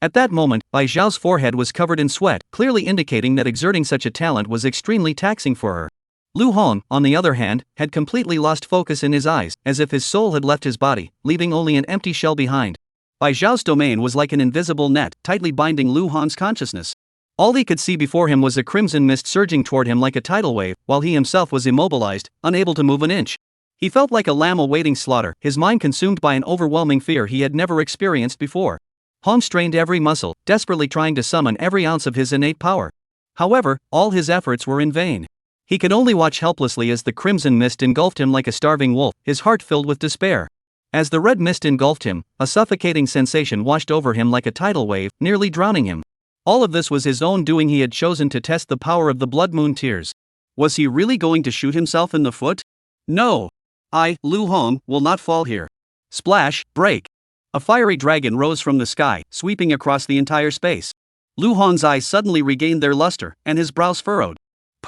At that moment, Bai Xiao's forehead was covered in sweat, clearly indicating that exerting such a talent was extremely taxing for her. Lu Hong, on the other hand, had completely lost focus in his eyes, as if his soul had left his body, leaving only an empty shell behind. Bai Xiao's domain was like an invisible net, tightly binding Lu Hong's consciousness. All he could see before him was a crimson mist surging toward him like a tidal wave, while he himself was immobilized, unable to move an inch. He felt like a lamb awaiting slaughter, his mind consumed by an overwhelming fear he had never experienced before. Hong strained every muscle, desperately trying to summon every ounce of his innate power. However, all his efforts were in vain. He could only watch helplessly as the crimson mist engulfed him like a starving wolf, his heart filled with despair. As the red mist engulfed him, a suffocating sensation washed over him like a tidal wave, nearly drowning him. All of this was his own doing. He had chosen to test the power of the blood moon tears. Was he really going to shoot himself in the foot? No. I, Lu Hong, will not fall here. Splash, break. A fiery dragon rose from the sky, sweeping across the entire space. Lu Hong's eyes suddenly regained their luster, and his brows furrowed.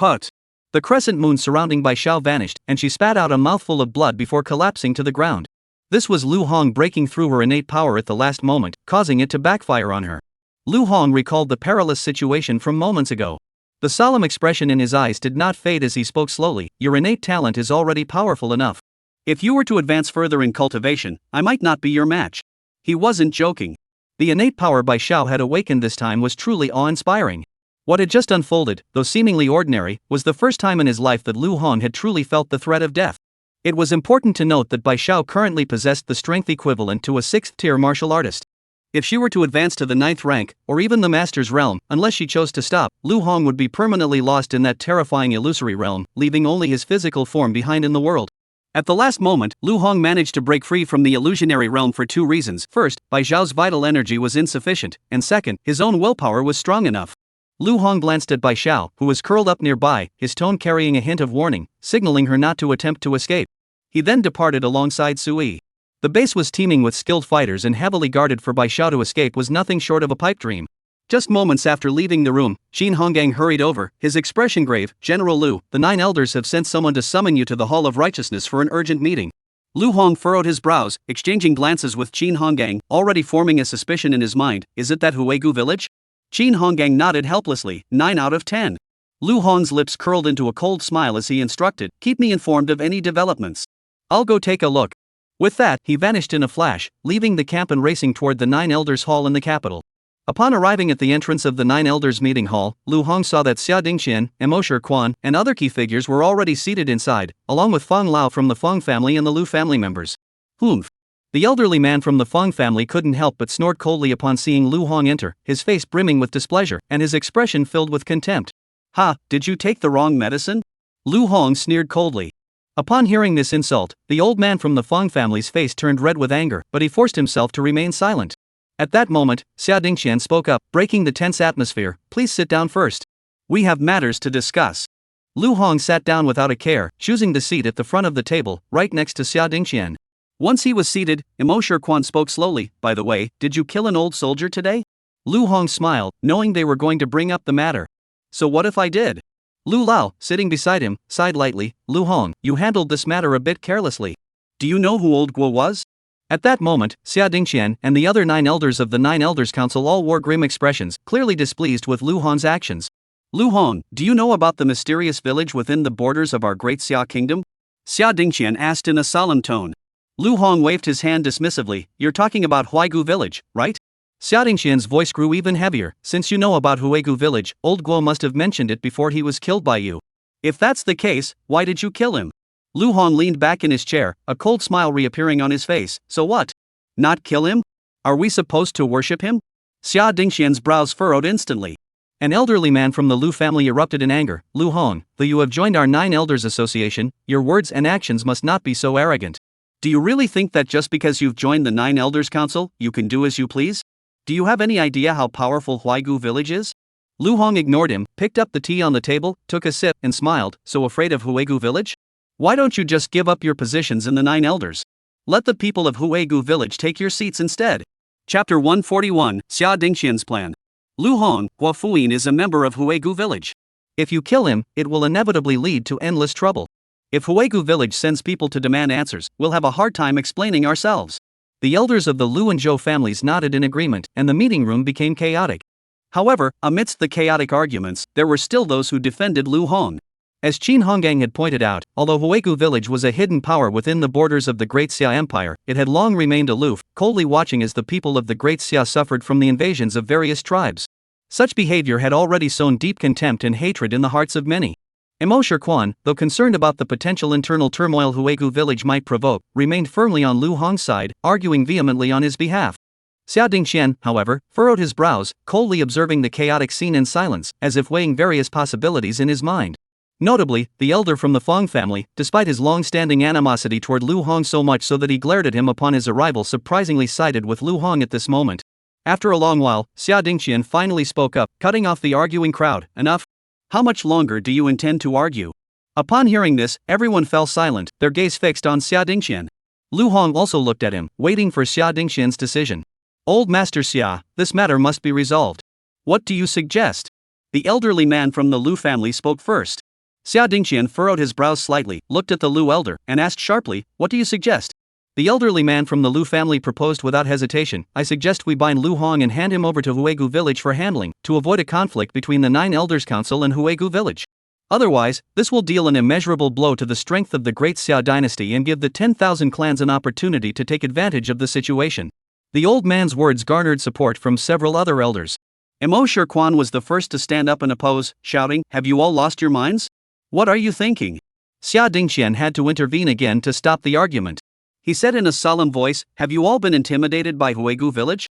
Put. The crescent moon surrounding Bai Xiao vanished, and she spat out a mouthful of blood before collapsing to the ground. This was Lu Hong breaking through her innate power at the last moment, causing it to backfire on her. Lu Hong recalled the perilous situation from moments ago. The solemn expression in his eyes did not fade as he spoke slowly. Your innate talent is already powerful enough. If you were to advance further in cultivation, I might not be your match. He wasn't joking. The innate power Bai Xiao had awakened this time was truly awe-inspiring. What had just unfolded, though seemingly ordinary, was the first time in his life that Lu Hong had truly felt the threat of death. It was important to note that Bai Xiao currently possessed the strength equivalent to a 6th-tier martial artist. If she were to advance to the 9th rank, or even the Master's realm, unless she chose to stop, Lu Hong would be permanently lost in that terrifying illusory realm, leaving only his physical form behind in the world. At the last moment, Lu Hong managed to break free from the illusionary realm for 2 reasons. First, Bai Xiao's vital energy was insufficient, and second, his own willpower was strong enough. Lu Hong glanced at Bai Xiao, who was curled up nearby, his tone carrying a hint of warning, signaling her not to attempt to escape. He then departed alongside Sui. The base was teeming with skilled fighters and heavily guarded, for Bai Xiao to escape was nothing short of a pipe dream. Just moments after leaving the room, Qin Honggang hurried over, his expression grave. General Lu, the 9 elders have sent someone to summon you to the Hall of Righteousness for an urgent meeting. Lu Hong furrowed his brows, exchanging glances with Qin Honggang, already forming a suspicion in his mind. Is it that Huegu village? Qin Honggang nodded helplessly. 9 out of 10. Lu Hong's lips curled into a cold smile as he instructed, keep me informed of any developments. I'll go take a look. With that, he vanished in a flash, leaving the camp and racing toward the 9 elders' hall in the capital. Upon arriving at the entrance of the 9 elders' meeting hall, Lu Hong saw that Xia Dingqian, Emosher Quan, and other key figures were already seated inside, along with Feng Lao from the Feng family and the Lu family members. Humph. The elderly man from the Feng family couldn't help but snort coldly upon seeing Lu Hong enter, his face brimming with displeasure, and his expression filled with contempt. Ha, did you take the wrong medicine? Lu Hong sneered coldly. Upon hearing this insult, the old man from the Feng family's face turned red with anger, but he forced himself to remain silent. At that moment, Xia Dingqian spoke up, breaking the tense atmosphere. Please sit down first. We have matters to discuss. Lu Hong sat down without a care, choosing the seat at the front of the table, right next to Xia Dingqian. Once he was seated, Emosher Quan spoke slowly. By the way, did you kill an old soldier today? Lu Hong smiled, knowing they were going to bring up the matter. So what if I did? Lu Lao, sitting beside him, sighed lightly. Lu Hong, you handled this matter a bit carelessly. Do you know who old Guo was? At that moment, Xia Dingqian and the other 9 elders of the 9 Elders Council all wore grim expressions, clearly displeased with Lu Hong's actions. Lu Hong, do you know about the mysterious village within the borders of our great Xia kingdom? Xia Dingqian asked in a solemn tone. Lu Hong waved his hand dismissively. You're talking about Huaigu village, right? Xia Dingqian's voice grew even heavier. Since you know about Huaigu village, old Guo must have mentioned it before he was killed by you. If that's the case, why did you kill him? Lu Hong leaned back in his chair, a cold smile reappearing on his face. So what? Not kill him? Are we supposed to worship him? Xia Dingqian's brows furrowed instantly. An elderly man from the Lu family erupted in anger. Lu Hong, though you have joined our 9 Elders Association, your words and actions must not be so arrogant. Do you really think that just because you've joined the 9 Elders Council, you can do as you please? Do you have any idea how powerful Huaigu village is? Lu Hong ignored him, picked up the tea on the table, took a sip, and smiled. So afraid of Huaigu village? Why don't you just give up your positions in the 9 elders? Let the people of Huaigu village take your seats instead. Chapter 141, Xia Dingqian's plan. Lu Hong, Hua Fuyin is a member of Huaigu village. If you kill him, it will inevitably lead to endless trouble. If Huaigu village sends people to demand answers, we'll have a hard time explaining ourselves. The elders of the Lu and Zhou families nodded in agreement, and the meeting room became chaotic. However, amidst the chaotic arguments, there were still those who defended Lu Hong. As Qin Honggang had pointed out, although Huaigu village was a hidden power within the borders of the Great Xia Empire, it had long remained aloof, coldly watching as the people of the Great Xia suffered from the invasions of various tribes. Such behavior had already sown deep contempt and hatred in the hearts of many. Emosher Quan, though concerned about the potential internal turmoil Huaigu village might provoke, remained firmly on Lu Hong's side, arguing vehemently on his behalf. Xia Dingqian, however, furrowed his brows, coldly observing the chaotic scene in silence, as if weighing various possibilities in his mind. Notably, the elder from the Feng family, despite his long-standing animosity toward Lu Hong so much so that he glared at him upon his arrival, surprisingly sided with Lu Hong at this moment. After a long while, Xia Dingqian finally spoke up, cutting off the arguing crowd. Enough. How much longer do you intend to argue? Upon hearing this, everyone fell silent, their gaze fixed on Xia Dingqian. Lu Hong also looked at him, waiting for Xia Dingqian's decision. Old Master Xia, this matter must be resolved. What do you suggest? The elderly man from the Lu family spoke first. Xia Dingqian furrowed his brows slightly, looked at the Lu elder, and asked sharply, "What do you suggest?" The elderly man from the Lu family proposed without hesitation, "I suggest we bind Lu Hong and hand him over to Huegu village for handling, to avoid a conflict between the 9 Elders Council and Huegu village. Otherwise, this will deal an immeasurable blow to the strength of the great Xia dynasty and give the 10,000 clans an opportunity to take advantage of the situation." The old man's words garnered support from several other elders. Mo Shirquan was the first to stand up and oppose, shouting, "Have you all lost your minds? What are you thinking?" Xia Dingqian had to intervene again to stop the argument. He said in a solemn voice, "Have you all been intimidated by Huegu village?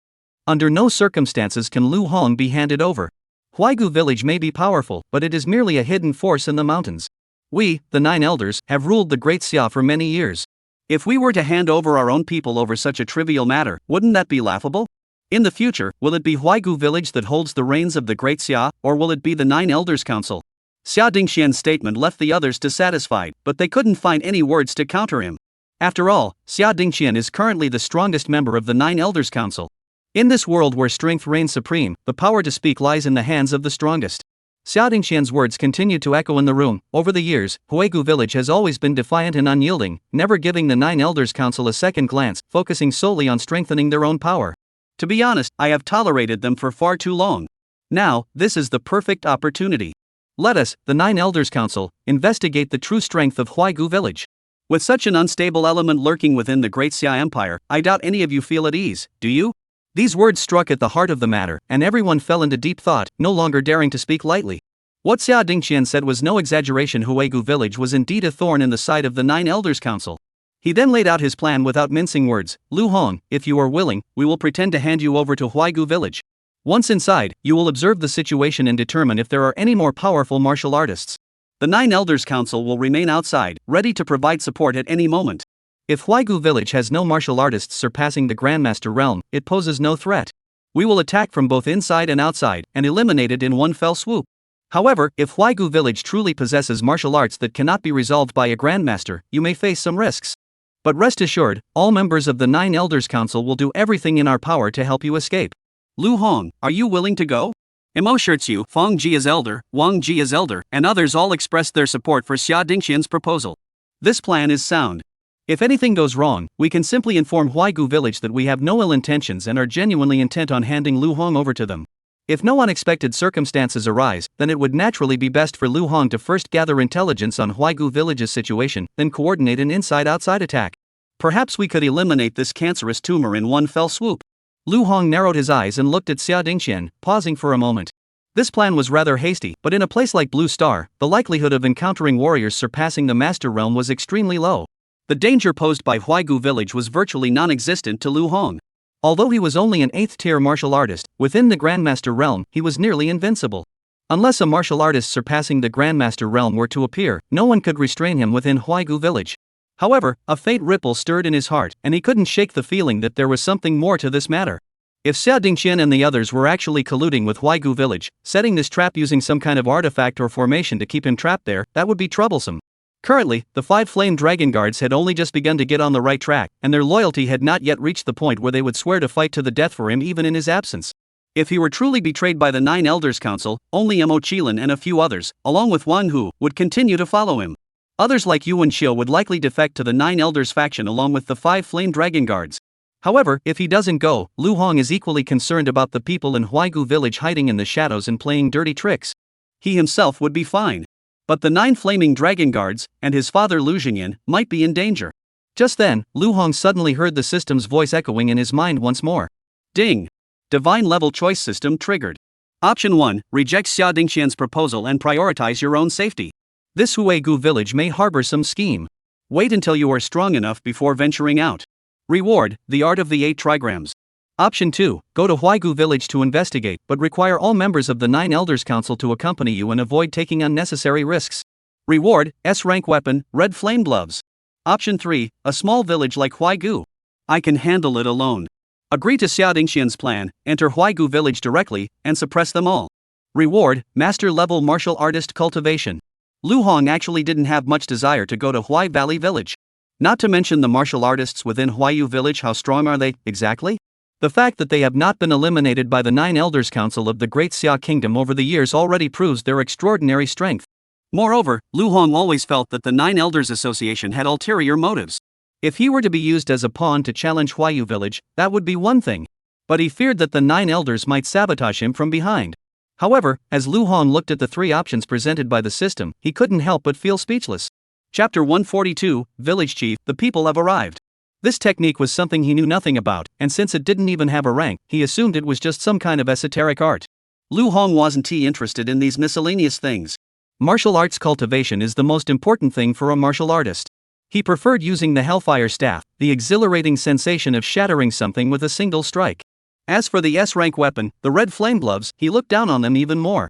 Under no circumstances can Lu Hong be handed over. Huegu village may be powerful, but it is merely a hidden force in the mountains. We, the 9 elders, have ruled the great Xia for many years. If we were to hand over our own people over such a trivial matter, wouldn't that be laughable? In the future, will it be Huegu village that holds the reins of the great Xia, or will it be the 9 Elders Council?" Xia Dingqian's statement left the others dissatisfied, but they couldn't find any words to counter him. After all, Xia Dingqian is currently the strongest member of the 9 Elders Council. In this world where strength reigns supreme, the power to speak lies in the hands of the strongest. Xia Dingqian's words continued to echo in the room. Over the years, Huegu village has always been defiant and unyielding, never giving the 9 Elders Council a second glance, focusing solely on strengthening their own power. To be honest, I have tolerated them for far too long. Now, this is the perfect opportunity. Let us, the 9 Elders Council, investigate the true strength of Huegu village. With such an unstable element lurking within the great Xia Empire, I doubt any of you feel at ease, do you? These words struck at the heart of the matter, and everyone fell into deep thought, no longer daring to speak lightly. What Xia Dingqian said was no exaggeration. Huegu village was indeed a thorn in the side of the 9 Elders Council. He then laid out his plan without mincing words. "Lu Hong, if you are willing, we will pretend to hand you over to Huegu village. Once inside, you will observe the situation and determine if there are any more powerful martial artists. The 9 Elders Council will remain outside, ready to provide support at any moment. If Huegu village has no martial artists surpassing the Grandmaster realm, it poses no threat. We will attack from both inside and outside, and eliminate it in one fell swoop. However, if Huegu village truly possesses martial arts that cannot be resolved by a Grandmaster, you may face some risks. But rest assured, all members of the 9 Elders Council will do everything in our power to help you escape. Lu Hong, are you willing to go?" Mo Shirtsu, Feng Ji is elder, Wang Ji is elder, and others all expressed their support for Xia Dingqian's proposal. This plan is sound. If anything goes wrong, we can simply inform Huegu village that we have no ill intentions and are genuinely intent on handing Lu Hong over to them. If no unexpected circumstances arise, then it would naturally be best for Lu Hong to first gather intelligence on Huegu village's situation, then coordinate an inside-outside attack. Perhaps we could eliminate this cancerous tumor in one fell swoop. Lu Hong narrowed his eyes and looked at Xia Dingqian, pausing for a moment. This plan was rather hasty, but in a place like Blue Star, the likelihood of encountering warriors surpassing the Master Realm was extremely low. The danger posed by Huegu village was virtually non-existent to Lu Hong. Although he was only an 8th-tier martial artist, within the Grandmaster realm, he was nearly invincible. Unless a martial artist surpassing the Grandmaster realm were to appear, no one could restrain him within Huegu village. However, a faint ripple stirred in his heart, and he couldn't shake the feeling that there was something more to this matter. If Xia Dingqian and the others were actually colluding with Huegu village, setting this trap using some kind of artifact or formation to keep him trapped there, that would be troublesome. Currently, the 5 Flame Dragon Guards had only just begun to get on the right track, and their loyalty had not yet reached the point where they would swear to fight to the death for him even in his absence. If he were truly betrayed by the 9 Elders Council, only Mo Qilin and a few others, along with Wan Hu, would continue to follow him. Others like Yuan Xiu would likely defect to the 9 Elders faction along with the 5 Flame Dragon Guards. However, if he doesn't go, Lu Hong is equally concerned about the people in Huegu village hiding in the shadows and playing dirty tricks. He himself would be fine. But the 9 Flaming Dragon Guards, and his father Lu Jinyan, might be in danger. Just then, Lu Hong suddenly heard the system's voice echoing in his mind once more. Ding! Divine Level Choice System triggered. Option 1, reject Xia Dingqian's proposal and prioritize your own safety. This Huegu village may harbor some scheme. Wait until you are strong enough before venturing out. Reward, the art of the 8 trigrams. Option 2, go to Huegu village to investigate, but require all members of the 9 Elders Council to accompany you and avoid taking unnecessary risks. Reward, S-rank weapon, red flame gloves. Option 3, a small village like Huegu. I can handle it alone. Agree to Xia Dingqian's plan, enter Huegu village directly, and suppress them all. Reward, master level martial artist cultivation. Lu Hong actually didn't have much desire to go to Hui Valley village. Not to mention the martial artists within Huayu village. How strong are they, exactly? The fact that they have not been eliminated by the 9 Elders Council of the Great Xia Kingdom over the years already proves their extraordinary strength. Moreover, Lu Hong always felt that the Nine Elders Association had ulterior motives. If he were to be used as a pawn to challenge Huayu village, that would be one thing. But he feared that the Nine Elders might sabotage him from behind. However, as Lu Hong looked at the three options presented by the system, he couldn't help but feel speechless. Chapter 142, Village Chief, the people have arrived. This technique was something he knew nothing about, and since it didn't even have a rank, he assumed it was just some kind of esoteric art. Lu Hong wasn't interested in these miscellaneous things. Martial arts cultivation is the most important thing for a martial artist. He preferred using the Hellfire Staff, the exhilarating sensation of shattering something with a single strike. As for the S-rank weapon, the Red Flame Gloves, he looked down on them even more.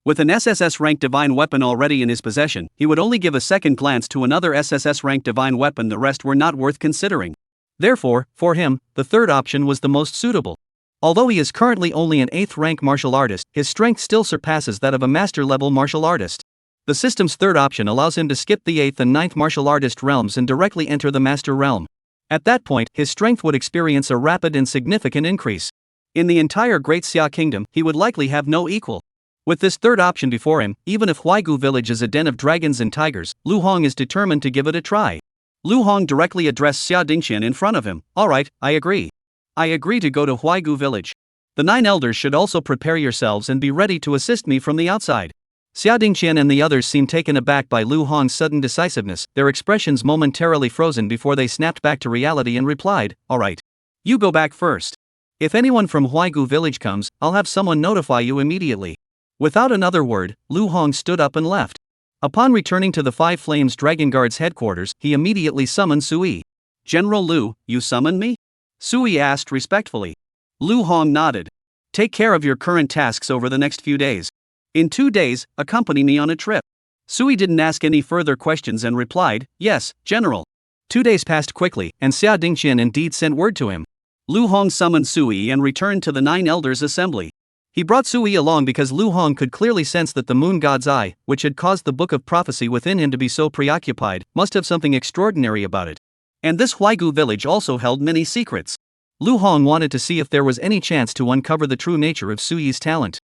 With an SSS-rank divine weapon already in his possession, he would only give a second glance to another SSS-rank divine weapon. The rest were not worth considering. Therefore, for him, the third option was the most suitable. Although he is currently only an 8th rank martial artist, his strength still surpasses that of a master-level martial artist. The system's third option allows him to skip the 8th and 9th martial artist realms and directly enter the master realm. At that point, his strength would experience a rapid and significant increase. In the entire Great Xia Kingdom, he would likely have no equal. With this third option before him, even if Huaigu village is a den of dragons and tigers, Lu Hong is determined to give it a try. Lu Hong directly addressed Xia Dingqian in front of him. Alright, I agree. I agree to go to Huaigu village. The 9 elders should also prepare yourselves and be ready to assist me from the outside. Xia Dingqian and the others seemed taken aback by Lu Hong's sudden decisiveness, their expressions momentarily frozen before they snapped back to reality and replied, alright. You go back first. If anyone from Huaigu village comes, I'll have someone notify you immediately. Without another word, Lu Hong stood up and left. Upon returning to the Five Flames Dragon Guard's headquarters, he immediately summoned Sui. General Lu, you summoned me? Sui asked respectfully. Lu Hong nodded. Take care of your current tasks over the next few days. In 2 days, accompany me on a trip. Sui didn't ask any further questions and replied, yes, General. 2 days passed quickly, and Xia Dingqian indeed sent word to him. Lu Hong summoned Sui and returned to the 9 elders' assembly. He brought Sui along because Lu Hong could clearly sense that the moon god's eye, which had caused the book of prophecy within him to be so preoccupied, must have something extraordinary about it. And this Huaigu village also held many secrets. Lu Hong wanted to see if there was any chance to uncover the true nature of Sui's talent.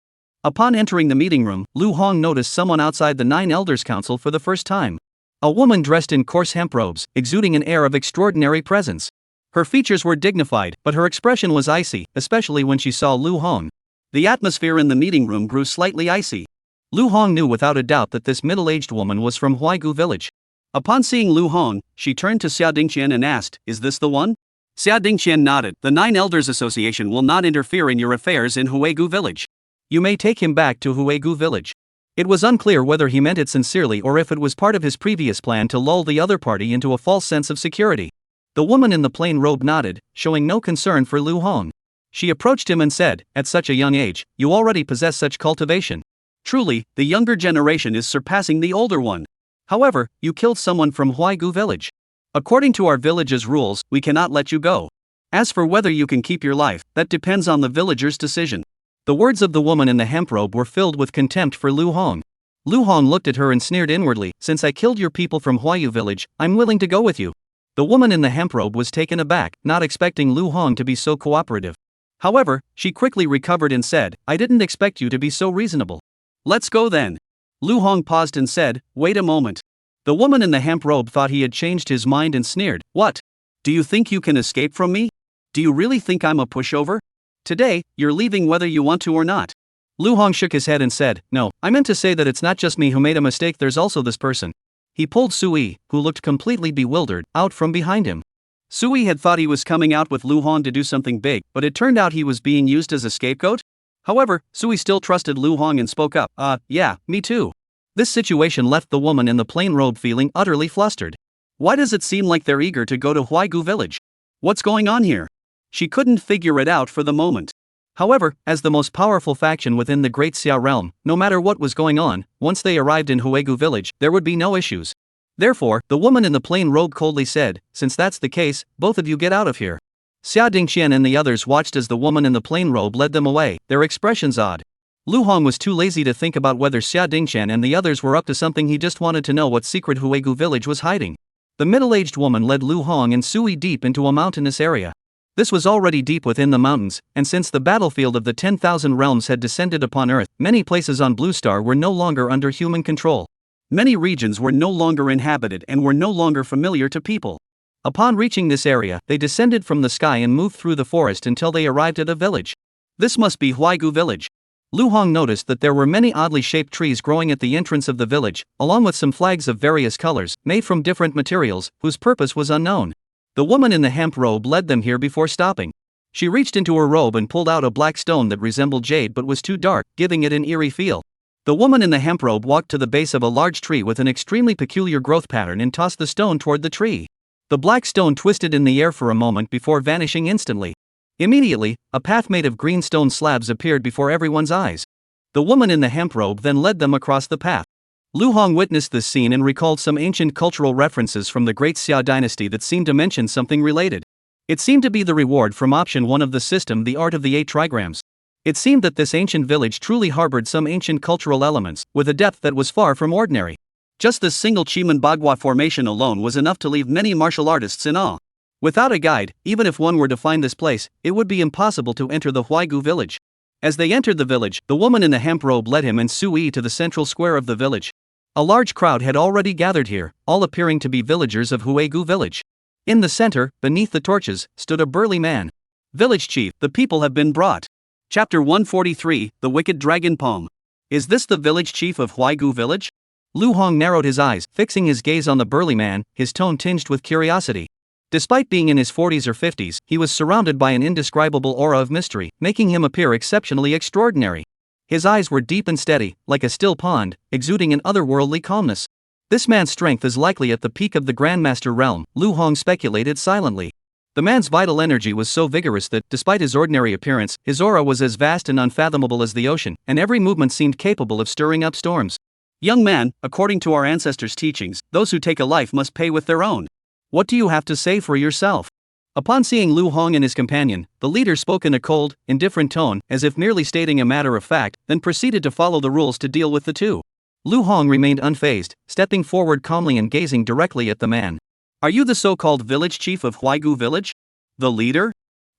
Upon entering the meeting room, Lu Hong noticed someone outside the 9 Elders' Council for the first time. A woman dressed in coarse hemp robes, exuding an air of extraordinary presence. Her features were dignified, but her expression was icy, especially when she saw Lu Hong. The atmosphere in the meeting room grew slightly icy. Lu Hong knew without a doubt that this middle-aged woman was from Huaigu village. Upon seeing Lu Hong, she turned to Xia Dingqian and asked, is this the one? Xia Dingqian nodded. The 9 Elders Association will not interfere in your affairs in Huaigu village. You may take him back to Huaigu village. It was unclear whether he meant it sincerely or if it was part of his previous plan to lull the other party into a false sense of security. The woman in the plain robe nodded, showing no concern for Lu Hong. She approached him and said, at such a young age, you already possess such cultivation. Truly, the younger generation is surpassing the older one. However, you killed someone from Huaigu village. According to our village's rules, we cannot let you go. As for whether you can keep your life, that depends on the villager's decision. The words of the woman in the hemp robe were filled with contempt for Lu Hong. Lu Hong looked at her and sneered inwardly, since I killed your people from Huaiyu village, I'm willing to go with you. The woman in the hemp robe was taken aback, not expecting Lu Hong to be so cooperative. However, she quickly recovered and said, I didn't expect you to be so reasonable. Let's go then. Lu Hong paused and said, wait a moment. The woman in the hemp robe thought he had changed his mind and sneered, what? Do you think you can escape from me? Do you really think I'm a pushover? Today, you're leaving whether you want to or not. Lu Hong shook his head and said, no, I meant to say that it's not just me who made a mistake, there's also this person. He pulled Sui, who looked completely bewildered, out from behind him. Sui had thought he was coming out with Lu Hong to do something big, but it turned out he was being used as a scapegoat? However, Sui still trusted Lu Hong and spoke up, yeah, me too. This situation left the woman in the plain robe feeling utterly flustered. Why does it seem like they're eager to go to Huaigu village? What's going on here? She couldn't figure it out for the moment. However, as the most powerful faction within the Great Xia realm, no matter what was going on, once they arrived in Huaigu village, there would be no issues. Therefore, the woman in the plain robe coldly said, since that's the case, both of you get out of here. Xia Dingqian and the others watched as the woman in the plain robe led them away, their expressions odd. Lu Hong was too lazy to think about whether Xia Dingqian and the others were up to something, he just wanted to know what secret Huaigu village was hiding. The middle-aged woman led Lu Hong and Sui deep into a mountainous area. This was already deep within the mountains, and since the battlefield of the 10,000 realms had descended upon Earth, many places on Blue Star were no longer under human control. Many regions were no longer inhabited and were no longer familiar to people. Upon reaching this area, they descended from the sky and moved through the forest until they arrived at a village. This must be Huaigu village. Lu Hong noticed that there were many oddly shaped trees growing at the entrance of the village, along with some flags of various colors, made from different materials, whose purpose was unknown. The woman in the hemp robe led them here before stopping. She reached into her robe and pulled out a black stone that resembled jade but was too dark, giving it an eerie feel. The woman in the hemp robe walked to the base of a large tree with an extremely peculiar growth pattern and tossed the stone toward the tree. The black stone twisted in the air for a moment before vanishing instantly. Immediately, a path made of green stone slabs appeared before everyone's eyes. The woman in the hemp robe then led them across the path. Lu Hong witnessed this scene and recalled some ancient cultural references from the Great Xia dynasty that seemed to mention something related. It seemed to be the reward from option 1 of the system, the art of the 8 trigrams. It seemed that this ancient village truly harbored some ancient cultural elements, with a depth that was far from ordinary. Just this single Chiman Bagua formation alone was enough to leave many martial artists in awe. Without a guide, even if one were to find this place, it would be impossible to enter the Huaigu village. As they entered the village, the woman in the hemp robe led him and Sui to the central square of the village. A large crowd had already gathered here, all appearing to be villagers of Huaigu village. In the center, beneath the torches, stood a burly man. Village chief, the people have been brought. Chapter 143, The Wicked Dragon Poem. Is this the village chief of Huaigu village? Lu Hong narrowed his eyes, fixing his gaze on the burly man, his tone tinged with curiosity. Despite being in his 40s or 50s, he was surrounded by an indescribable aura of mystery, making him appear exceptionally extraordinary. His eyes were deep and steady, like a still pond, exuding an otherworldly calmness. This man's strength is likely at the peak of the Grandmaster realm, Lu Hong speculated silently. The man's vital energy was so vigorous that, despite his ordinary appearance, his aura was as vast and unfathomable as the ocean, and every movement seemed capable of stirring up storms. Young man, according to our ancestors' teachings, those who take a life must pay with their own. What do you have to say for yourself? Upon seeing Lu Hong and his companion, the leader spoke in a cold, indifferent tone, as if merely stating a matter of fact, then proceeded to follow the rules to deal with the two. Lu Hong remained unfazed, stepping forward calmly and gazing directly at the man. Are you the so-called village chief of Huaigu village? The leader?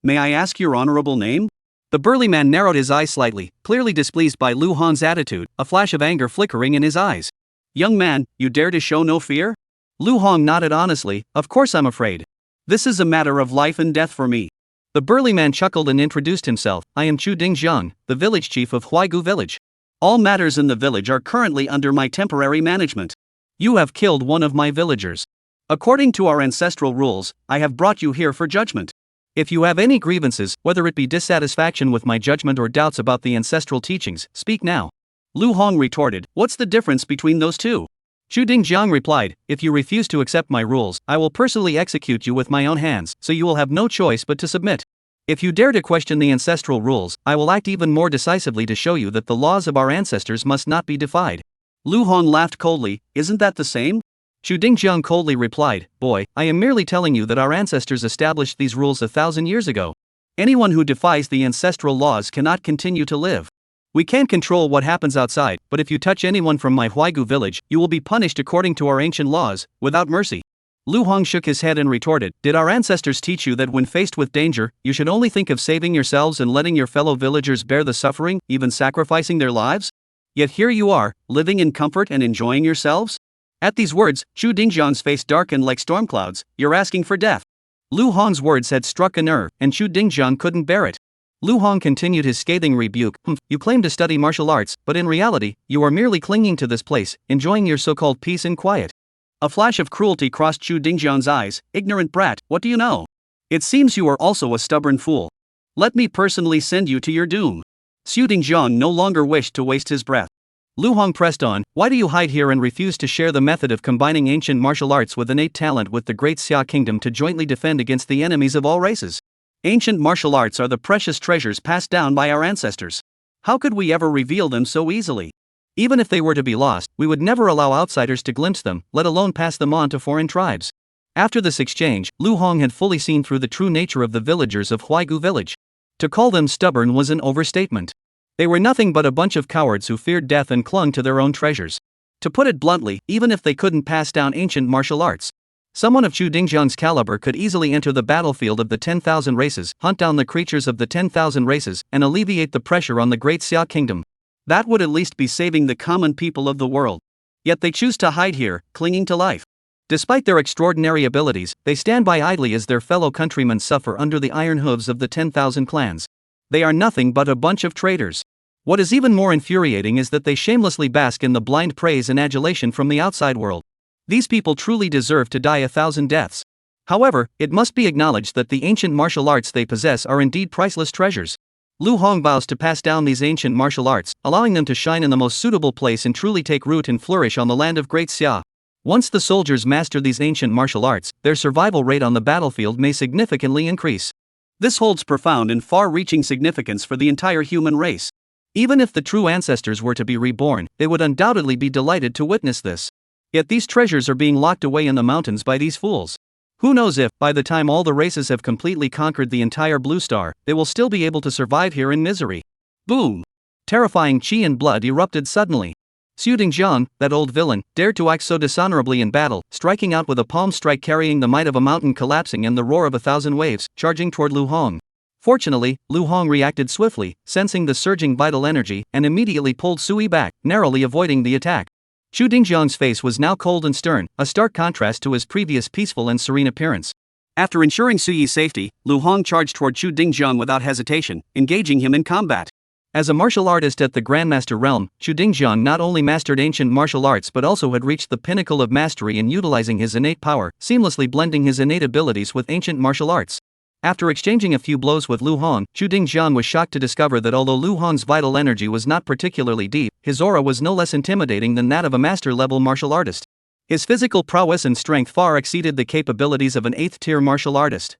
May I ask your honorable name? The burly man narrowed his eyes slightly, clearly displeased by Lu Hong's attitude, a flash of anger flickering in his eyes. Young man, you dare to show no fear? Lu Hong nodded honestly. Of course I'm afraid. This is a matter of life and death for me. The burly man chuckled and introduced himself. I am Chu Dingjiang, the village chief of Huaigu village. All matters in the village are currently under my temporary management. You have killed one of my villagers. According to our ancestral rules, I have brought you here for judgment. If you have any grievances, whether it be dissatisfaction with my judgment or doubts about the ancestral teachings, speak now. Lu Hong retorted, what's the difference between those two? Chu Dingjiang replied, if you refuse to accept my rules, I will personally execute you with my own hands, so you will have no choice but to submit. If you dare to question the ancestral rules, I will act even more decisively to show you that the laws of our ancestors must not be defied. Lu Hong laughed coldly, isn't that the same? Chu Dingjiang coldly replied, boy, I am merely telling you that our ancestors established these rules 1,000 years ago. Anyone who defies the ancestral laws cannot continue to live. We can't control what happens outside, but if you touch anyone from my Huaigu village, you will be punished according to our ancient laws, without mercy. Lu Hong shook his head and retorted, did our ancestors teach you that when faced with danger, you should only think of saving yourselves and letting your fellow villagers bear the suffering, even sacrificing their lives? Yet here you are, living in comfort and enjoying yourselves? At these words, Chu Dingjiang's face darkened like storm clouds. You're asking for death. Lu Hong's words had struck a nerve, and Chu Dingjiang couldn't bear it. Lu Hong continued his scathing rebuke. You claim to study martial arts, but in reality, you are merely clinging to this place, enjoying your so-called peace and quiet. A flash of cruelty crossed Chu Dingjiang's eyes. Ignorant brat, what do you know? It seems you are also a stubborn fool. Let me personally send you to your doom. Chu Dingjiang no longer wished to waste his breath. Lu Hong pressed on, why do you hide here and refuse to share the method of combining ancient martial arts with innate talent with the Great Xia Kingdom to jointly defend against the enemies of all races? Ancient martial arts are the precious treasures passed down by our ancestors. How could we ever reveal them so easily? Even if they were to be lost, we would never allow outsiders to glimpse them, let alone pass them on to foreign tribes. After this exchange, Lu Hong had fully seen through the true nature of the villagers of Huaigu village. To call them stubborn was an overstatement. They were nothing but a bunch of cowards who feared death and clung to their own treasures. To put it bluntly, even if they couldn't pass down ancient martial arts, someone of Chu Dingjiang's caliber could easily enter the battlefield of the 10,000 races, hunt down the creatures of the 10,000 races, and alleviate the pressure on the Great Xia Kingdom. That would at least be saving the common people of the world. Yet they choose to hide here, clinging to life. Despite their extraordinary abilities, they stand by idly as their fellow countrymen suffer under the iron hooves of the 10,000 clans. They are nothing but a bunch of traitors. What is even more infuriating is that they shamelessly bask in the blind praise and adulation from the outside world. These people truly deserve to die 1,000 deaths. However, it must be acknowledged that the ancient martial arts they possess are indeed priceless treasures. Lu Hong vows to pass down these ancient martial arts, allowing them to shine in the most suitable place and truly take root and flourish on the land of Great Xia. Once the soldiers master these ancient martial arts, their survival rate on the battlefield may significantly increase. This holds profound and far-reaching significance for the entire human race. Even if the true ancestors were to be reborn, they would undoubtedly be delighted to witness this. Yet these treasures are being locked away in the mountains by these fools. Who knows if, by the time all the races have completely conquered the entire Blue Star, they will still be able to survive here in misery. Boom! Terrifying chi and blood erupted suddenly. Xu Dingjiang, that old villain, dared to act so dishonorably in battle, striking out with a palm strike carrying the might of a mountain collapsing and the roar of 1,000 waves, charging toward Lu Hong. Fortunately, Lu Hong reacted swiftly, sensing the surging vital energy, and immediately pulled Sui back, narrowly avoiding the attack. Xu Dingjiang's face was now cold and stern, a stark contrast to his previous peaceful and serene appearance. After ensuring Suyi's safety, Lu Hong charged toward Xu Dingjiang without hesitation, engaging him in combat. As a martial artist at the Grandmaster realm, Xu Dingjiang not only mastered ancient martial arts but also had reached the pinnacle of mastery in utilizing his innate power, seamlessly blending his innate abilities with ancient martial arts. After exchanging a few blows with Lu Hong, Xu Dingjiang was shocked to discover that although Lu Hong's vital energy was not particularly deep, his aura was no less intimidating than that of a master-level martial artist. His physical prowess and strength far exceeded the capabilities of an 8th-tier martial artist,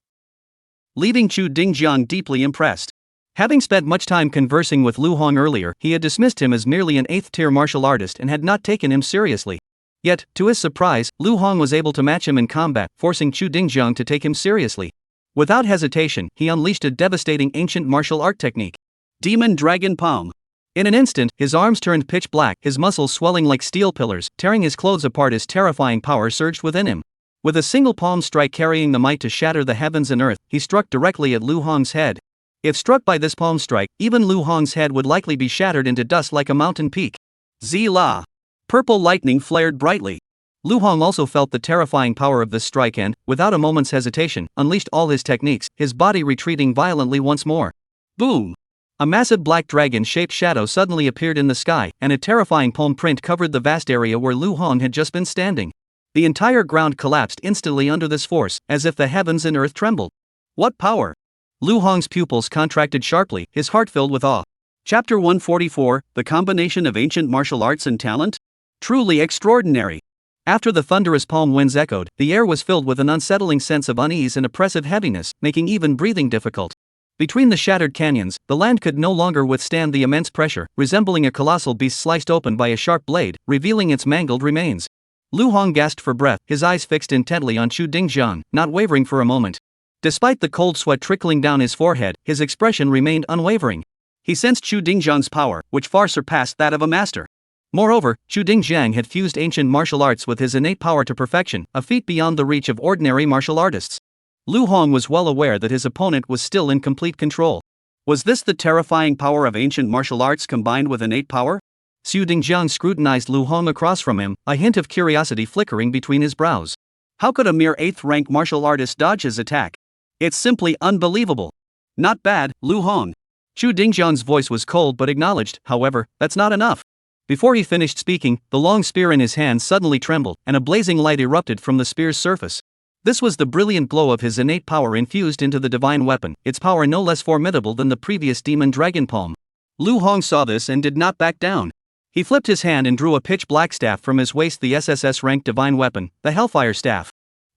leaving Xu Dingjiang deeply impressed. Having spent much time conversing with Lu Hong earlier, he had dismissed him as merely an 8th-tier martial artist and had not taken him seriously. Yet, to his surprise, Lu Hong was able to match him in combat, forcing Xu Dingjiang to take him seriously. Without hesitation, he unleashed a devastating ancient martial art technique. Demon Dragon Palm. In an instant, his arms turned pitch black, his muscles swelling like steel pillars, tearing his clothes apart as terrifying power surged within him. With a single palm strike carrying the might to shatter the heavens and earth, he struck directly at Lu Hong's head. If struck by this palm strike, even Lu Hong's head would likely be shattered into dust like a mountain peak. Zila! Purple lightning flared brightly. Lu Hong also felt the terrifying power of this strike and, without a moment's hesitation, unleashed all his techniques, his body retreating violently once more. Boom! A massive black dragon-shaped shadow suddenly appeared in the sky, and a terrifying palm print covered the vast area where Lu Hong had just been standing. The entire ground collapsed instantly under this force, as if the heavens and earth trembled. What power! Lu Hong's pupils contracted sharply, his heart filled with awe. Chapter 144, The Combination of Ancient Martial Arts and Talent? Truly extraordinary. After the thunderous palm winds echoed, the air was filled with an unsettling sense of unease and oppressive heaviness, making even breathing difficult. Between the shattered canyons, the land could no longer withstand the immense pressure, resembling a colossal beast sliced open by a sharp blade, revealing its mangled remains. Lu Hong gasped for breath, his eyes fixed intently on Xu Dingjiang, not wavering for a moment. Despite the cold sweat trickling down his forehead, his expression remained unwavering. He sensed Xu Dingjiang's power, which far surpassed that of a master. Moreover, Xu Dingjiang had fused ancient martial arts with his innate power to perfection, a feat beyond the reach of ordinary martial artists. Lu Hong was well aware that his opponent was still in complete control. Was this the terrifying power of ancient martial arts combined with innate power? Xu Dingjiang scrutinized Lu Hong across from him, a hint of curiosity flickering between his brows. How could a mere 8th-rank martial artist dodge his attack? It's simply unbelievable. Not bad, Lu Hong. Xu Dingjiang's voice was cold but acknowledged, however, that's not enough. Before he finished speaking, the long spear in his hand suddenly trembled, and a blazing light erupted from the spear's surface. This was the brilliant glow of his innate power infused into the divine weapon, its power no less formidable than the previous demon dragon palm. Lu Hong saw this and did not back down. He flipped his hand and drew a pitch-black staff from his waist, the SSS-ranked divine weapon, the Hellfire Staff.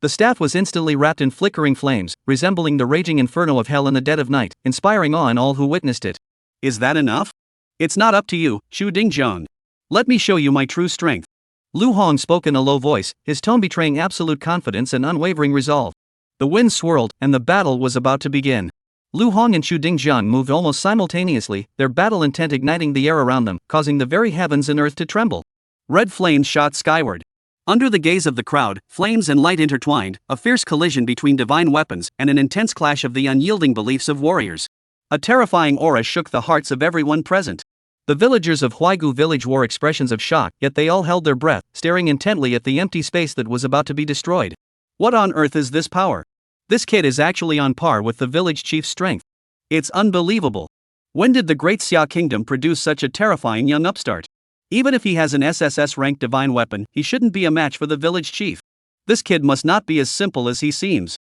The staff was instantly wrapped in flickering flames, resembling the raging inferno of hell in the dead of night, inspiring awe in all who witnessed it. Is that enough? It's not up to you, Xu Dingjiang. Let me show you my true strength. Lu Hong spoke in a low voice, his tone betraying absolute confidence and unwavering resolve. The wind swirled, and the battle was about to begin. Lu Hong and Xu Dingjiang moved almost simultaneously, their battle intent igniting the air around them, causing the very heavens and earth to tremble. Red flames shot skyward. Under the gaze of the crowd, flames and light intertwined, a fierce collision between divine weapons and an intense clash of the unyielding beliefs of warriors. A terrifying aura shook the hearts of everyone present. The villagers of Huaigu village wore expressions of shock, yet they all held their breath, staring intently at the empty space that was about to be destroyed. What on earth is this power? This kid is actually on par with the village chief's strength. It's unbelievable. When did the Great Xia Kingdom produce such a terrifying young upstart? Even if he has an SSS-ranked divine weapon, he shouldn't be a match for the village chief. This kid must not be as simple as he seems.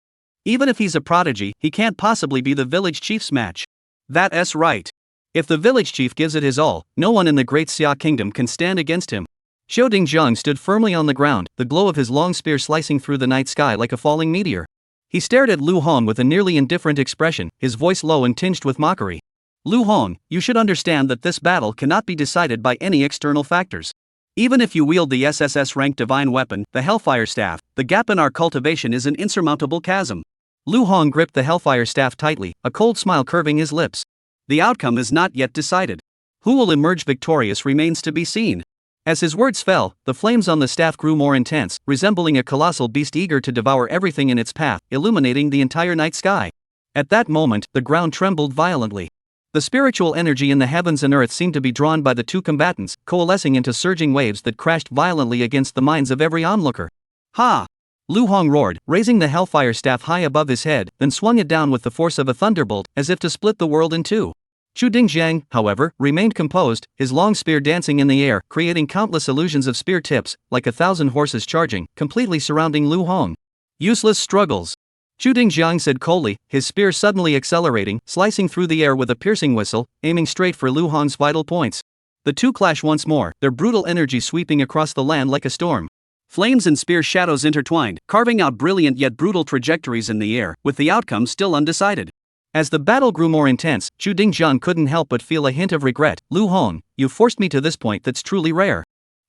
Even if he's a prodigy, he can't possibly be the village chief's match. That's right. If the village chief gives it his all, no one in the Great Xia Kingdom can stand against him. Xiao Dingjiang stood firmly on the ground, the glow of his long spear slicing through the night sky like a falling meteor. He stared at Lu Hong with a nearly indifferent expression, his voice low and tinged with mockery. Lu Hong, you should understand that this battle cannot be decided by any external factors. Even if you wield the SSS-ranked divine weapon, the Hellfire Staff, the gap in our cultivation is an insurmountable chasm. Lu Hong gripped the Hellfire Staff tightly, a cold smile curving his lips. The outcome is not yet decided. Who will emerge victorious remains to be seen. As his words fell, the flames on the staff grew more intense, resembling a colossal beast eager to devour everything in its path, illuminating the entire night sky. At that moment, the ground trembled violently. The spiritual energy in the heavens and earth seemed to be drawn by the two combatants, coalescing into surging waves that crashed violently against the minds of every onlooker. Ha! Lu Hong roared, raising the Hellfire Staff high above his head, then swung it down with the force of a thunderbolt, as if to split the world in two. Chu Dingjiang, however, remained composed, his long spear dancing in the air, creating countless illusions of spear tips, like 1,000 horses charging, completely surrounding Lu Hong. Useless struggles. Chu Dingjiang said coldly, his spear suddenly accelerating, slicing through the air with a piercing whistle, aiming straight for Lu Hong's vital points. The two clash once more, their brutal energy sweeping across the land like a storm. Flames and spear shadows intertwined, carving out brilliant yet brutal trajectories in the air, with the outcome still undecided. As the battle grew more intense, Chu Dingjiang couldn't help but feel a hint of regret. Lu Hong, you forced me to this point that's truly rare.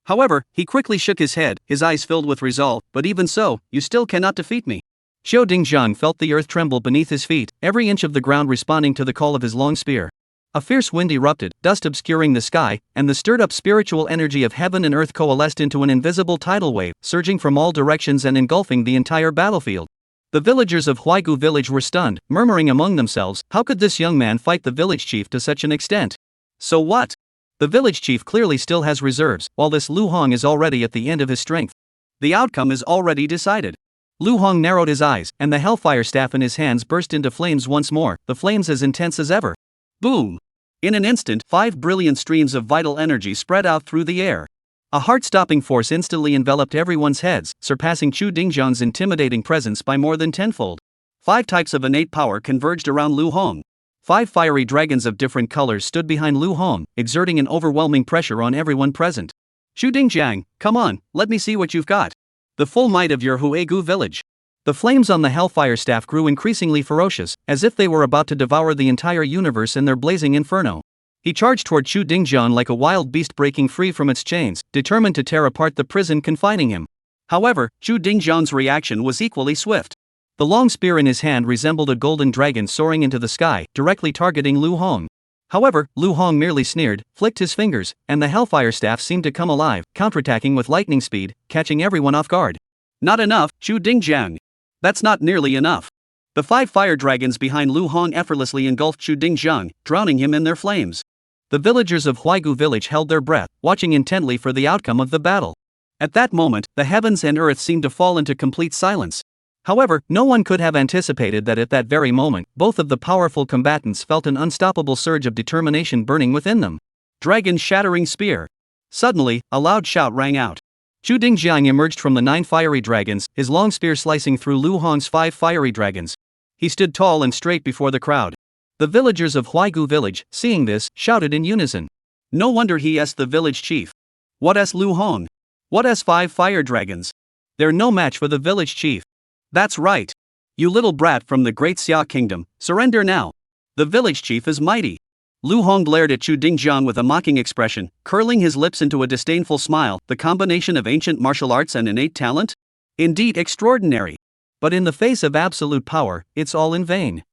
However, he quickly shook his head, his eyes filled with resolve, but even so, you still cannot defeat me. Xiao Dingjiang felt the earth tremble beneath his feet, every inch of the ground responding to the call of his long spear. A fierce wind erupted, dust obscuring the sky, and the stirred-up spiritual energy of heaven and earth coalesced into an invisible tidal wave, surging from all directions and engulfing the entire battlefield. The villagers of Huaigu village were stunned, murmuring among themselves, how could this young man fight the village chief to such an extent? So what? The village chief clearly still has reserves, while this Lu Hong is already at the end of his strength. The outcome is already decided. Lu Hong narrowed his eyes, and the Hellfire Staff in his hands burst into flames once more, the flames as intense as ever. Boom! In an instant, 5 brilliant streams of vital energy spread out through the air. A heart-stopping force instantly enveloped everyone's heads, surpassing Chu Dingjiang's intimidating presence by more than tenfold. 5 types of innate power converged around Lu Hong. 5 fiery dragons of different colors stood behind Lu Hong, exerting an overwhelming pressure on everyone present. Chu Dingjiang, come on, let me see what you've got. The full might of your Huaigu village. The flames on the Hellfire Staff grew increasingly ferocious, as if they were about to devour the entire universe in their blazing inferno. He charged toward Chu Dingjiang like a wild beast breaking free from its chains, determined to tear apart the prison confining him. However, Chu Dingjiang's reaction was equally swift. The long spear in his hand resembled a golden dragon soaring into the sky, directly targeting Lu Hong. However, Lu Hong merely sneered, flicked his fingers, and the Hellfire Staff seemed to come alive, counterattacking with lightning speed, catching everyone off guard. Not enough, Chu Dingjiang. That's not nearly enough. The 5 fire dragons behind Lu Hong effortlessly engulfed Chu Dingjiang, drowning him in their flames. The villagers of Huaigu village held their breath, watching intently for the outcome of the battle. At that moment, the heavens and earth seemed to fall into complete silence. However, no one could have anticipated that at that very moment, both of the powerful combatants felt an unstoppable surge of determination burning within them. Dragon shattering spear. Suddenly, a loud shout rang out. Chu Dingjiang emerged from the 9 fiery dragons, his long spear slicing through Lu Hong's 5 fiery dragons. He stood tall and straight before the crowd. The villagers of Huaigu village, seeing this, shouted in unison. No wonder he is the village chief. What is Lu Hong? What is 5 fire dragons? They're no match for the village chief. That's right. You little brat from the Great Xia Kingdom, surrender now. The village chief is mighty. Lu Hong glared at Chu Dingjiang with a mocking expression, curling his lips into a disdainful smile, the combination of ancient martial arts and innate talent? Indeed extraordinary. But in the face of absolute power, it's all in vain.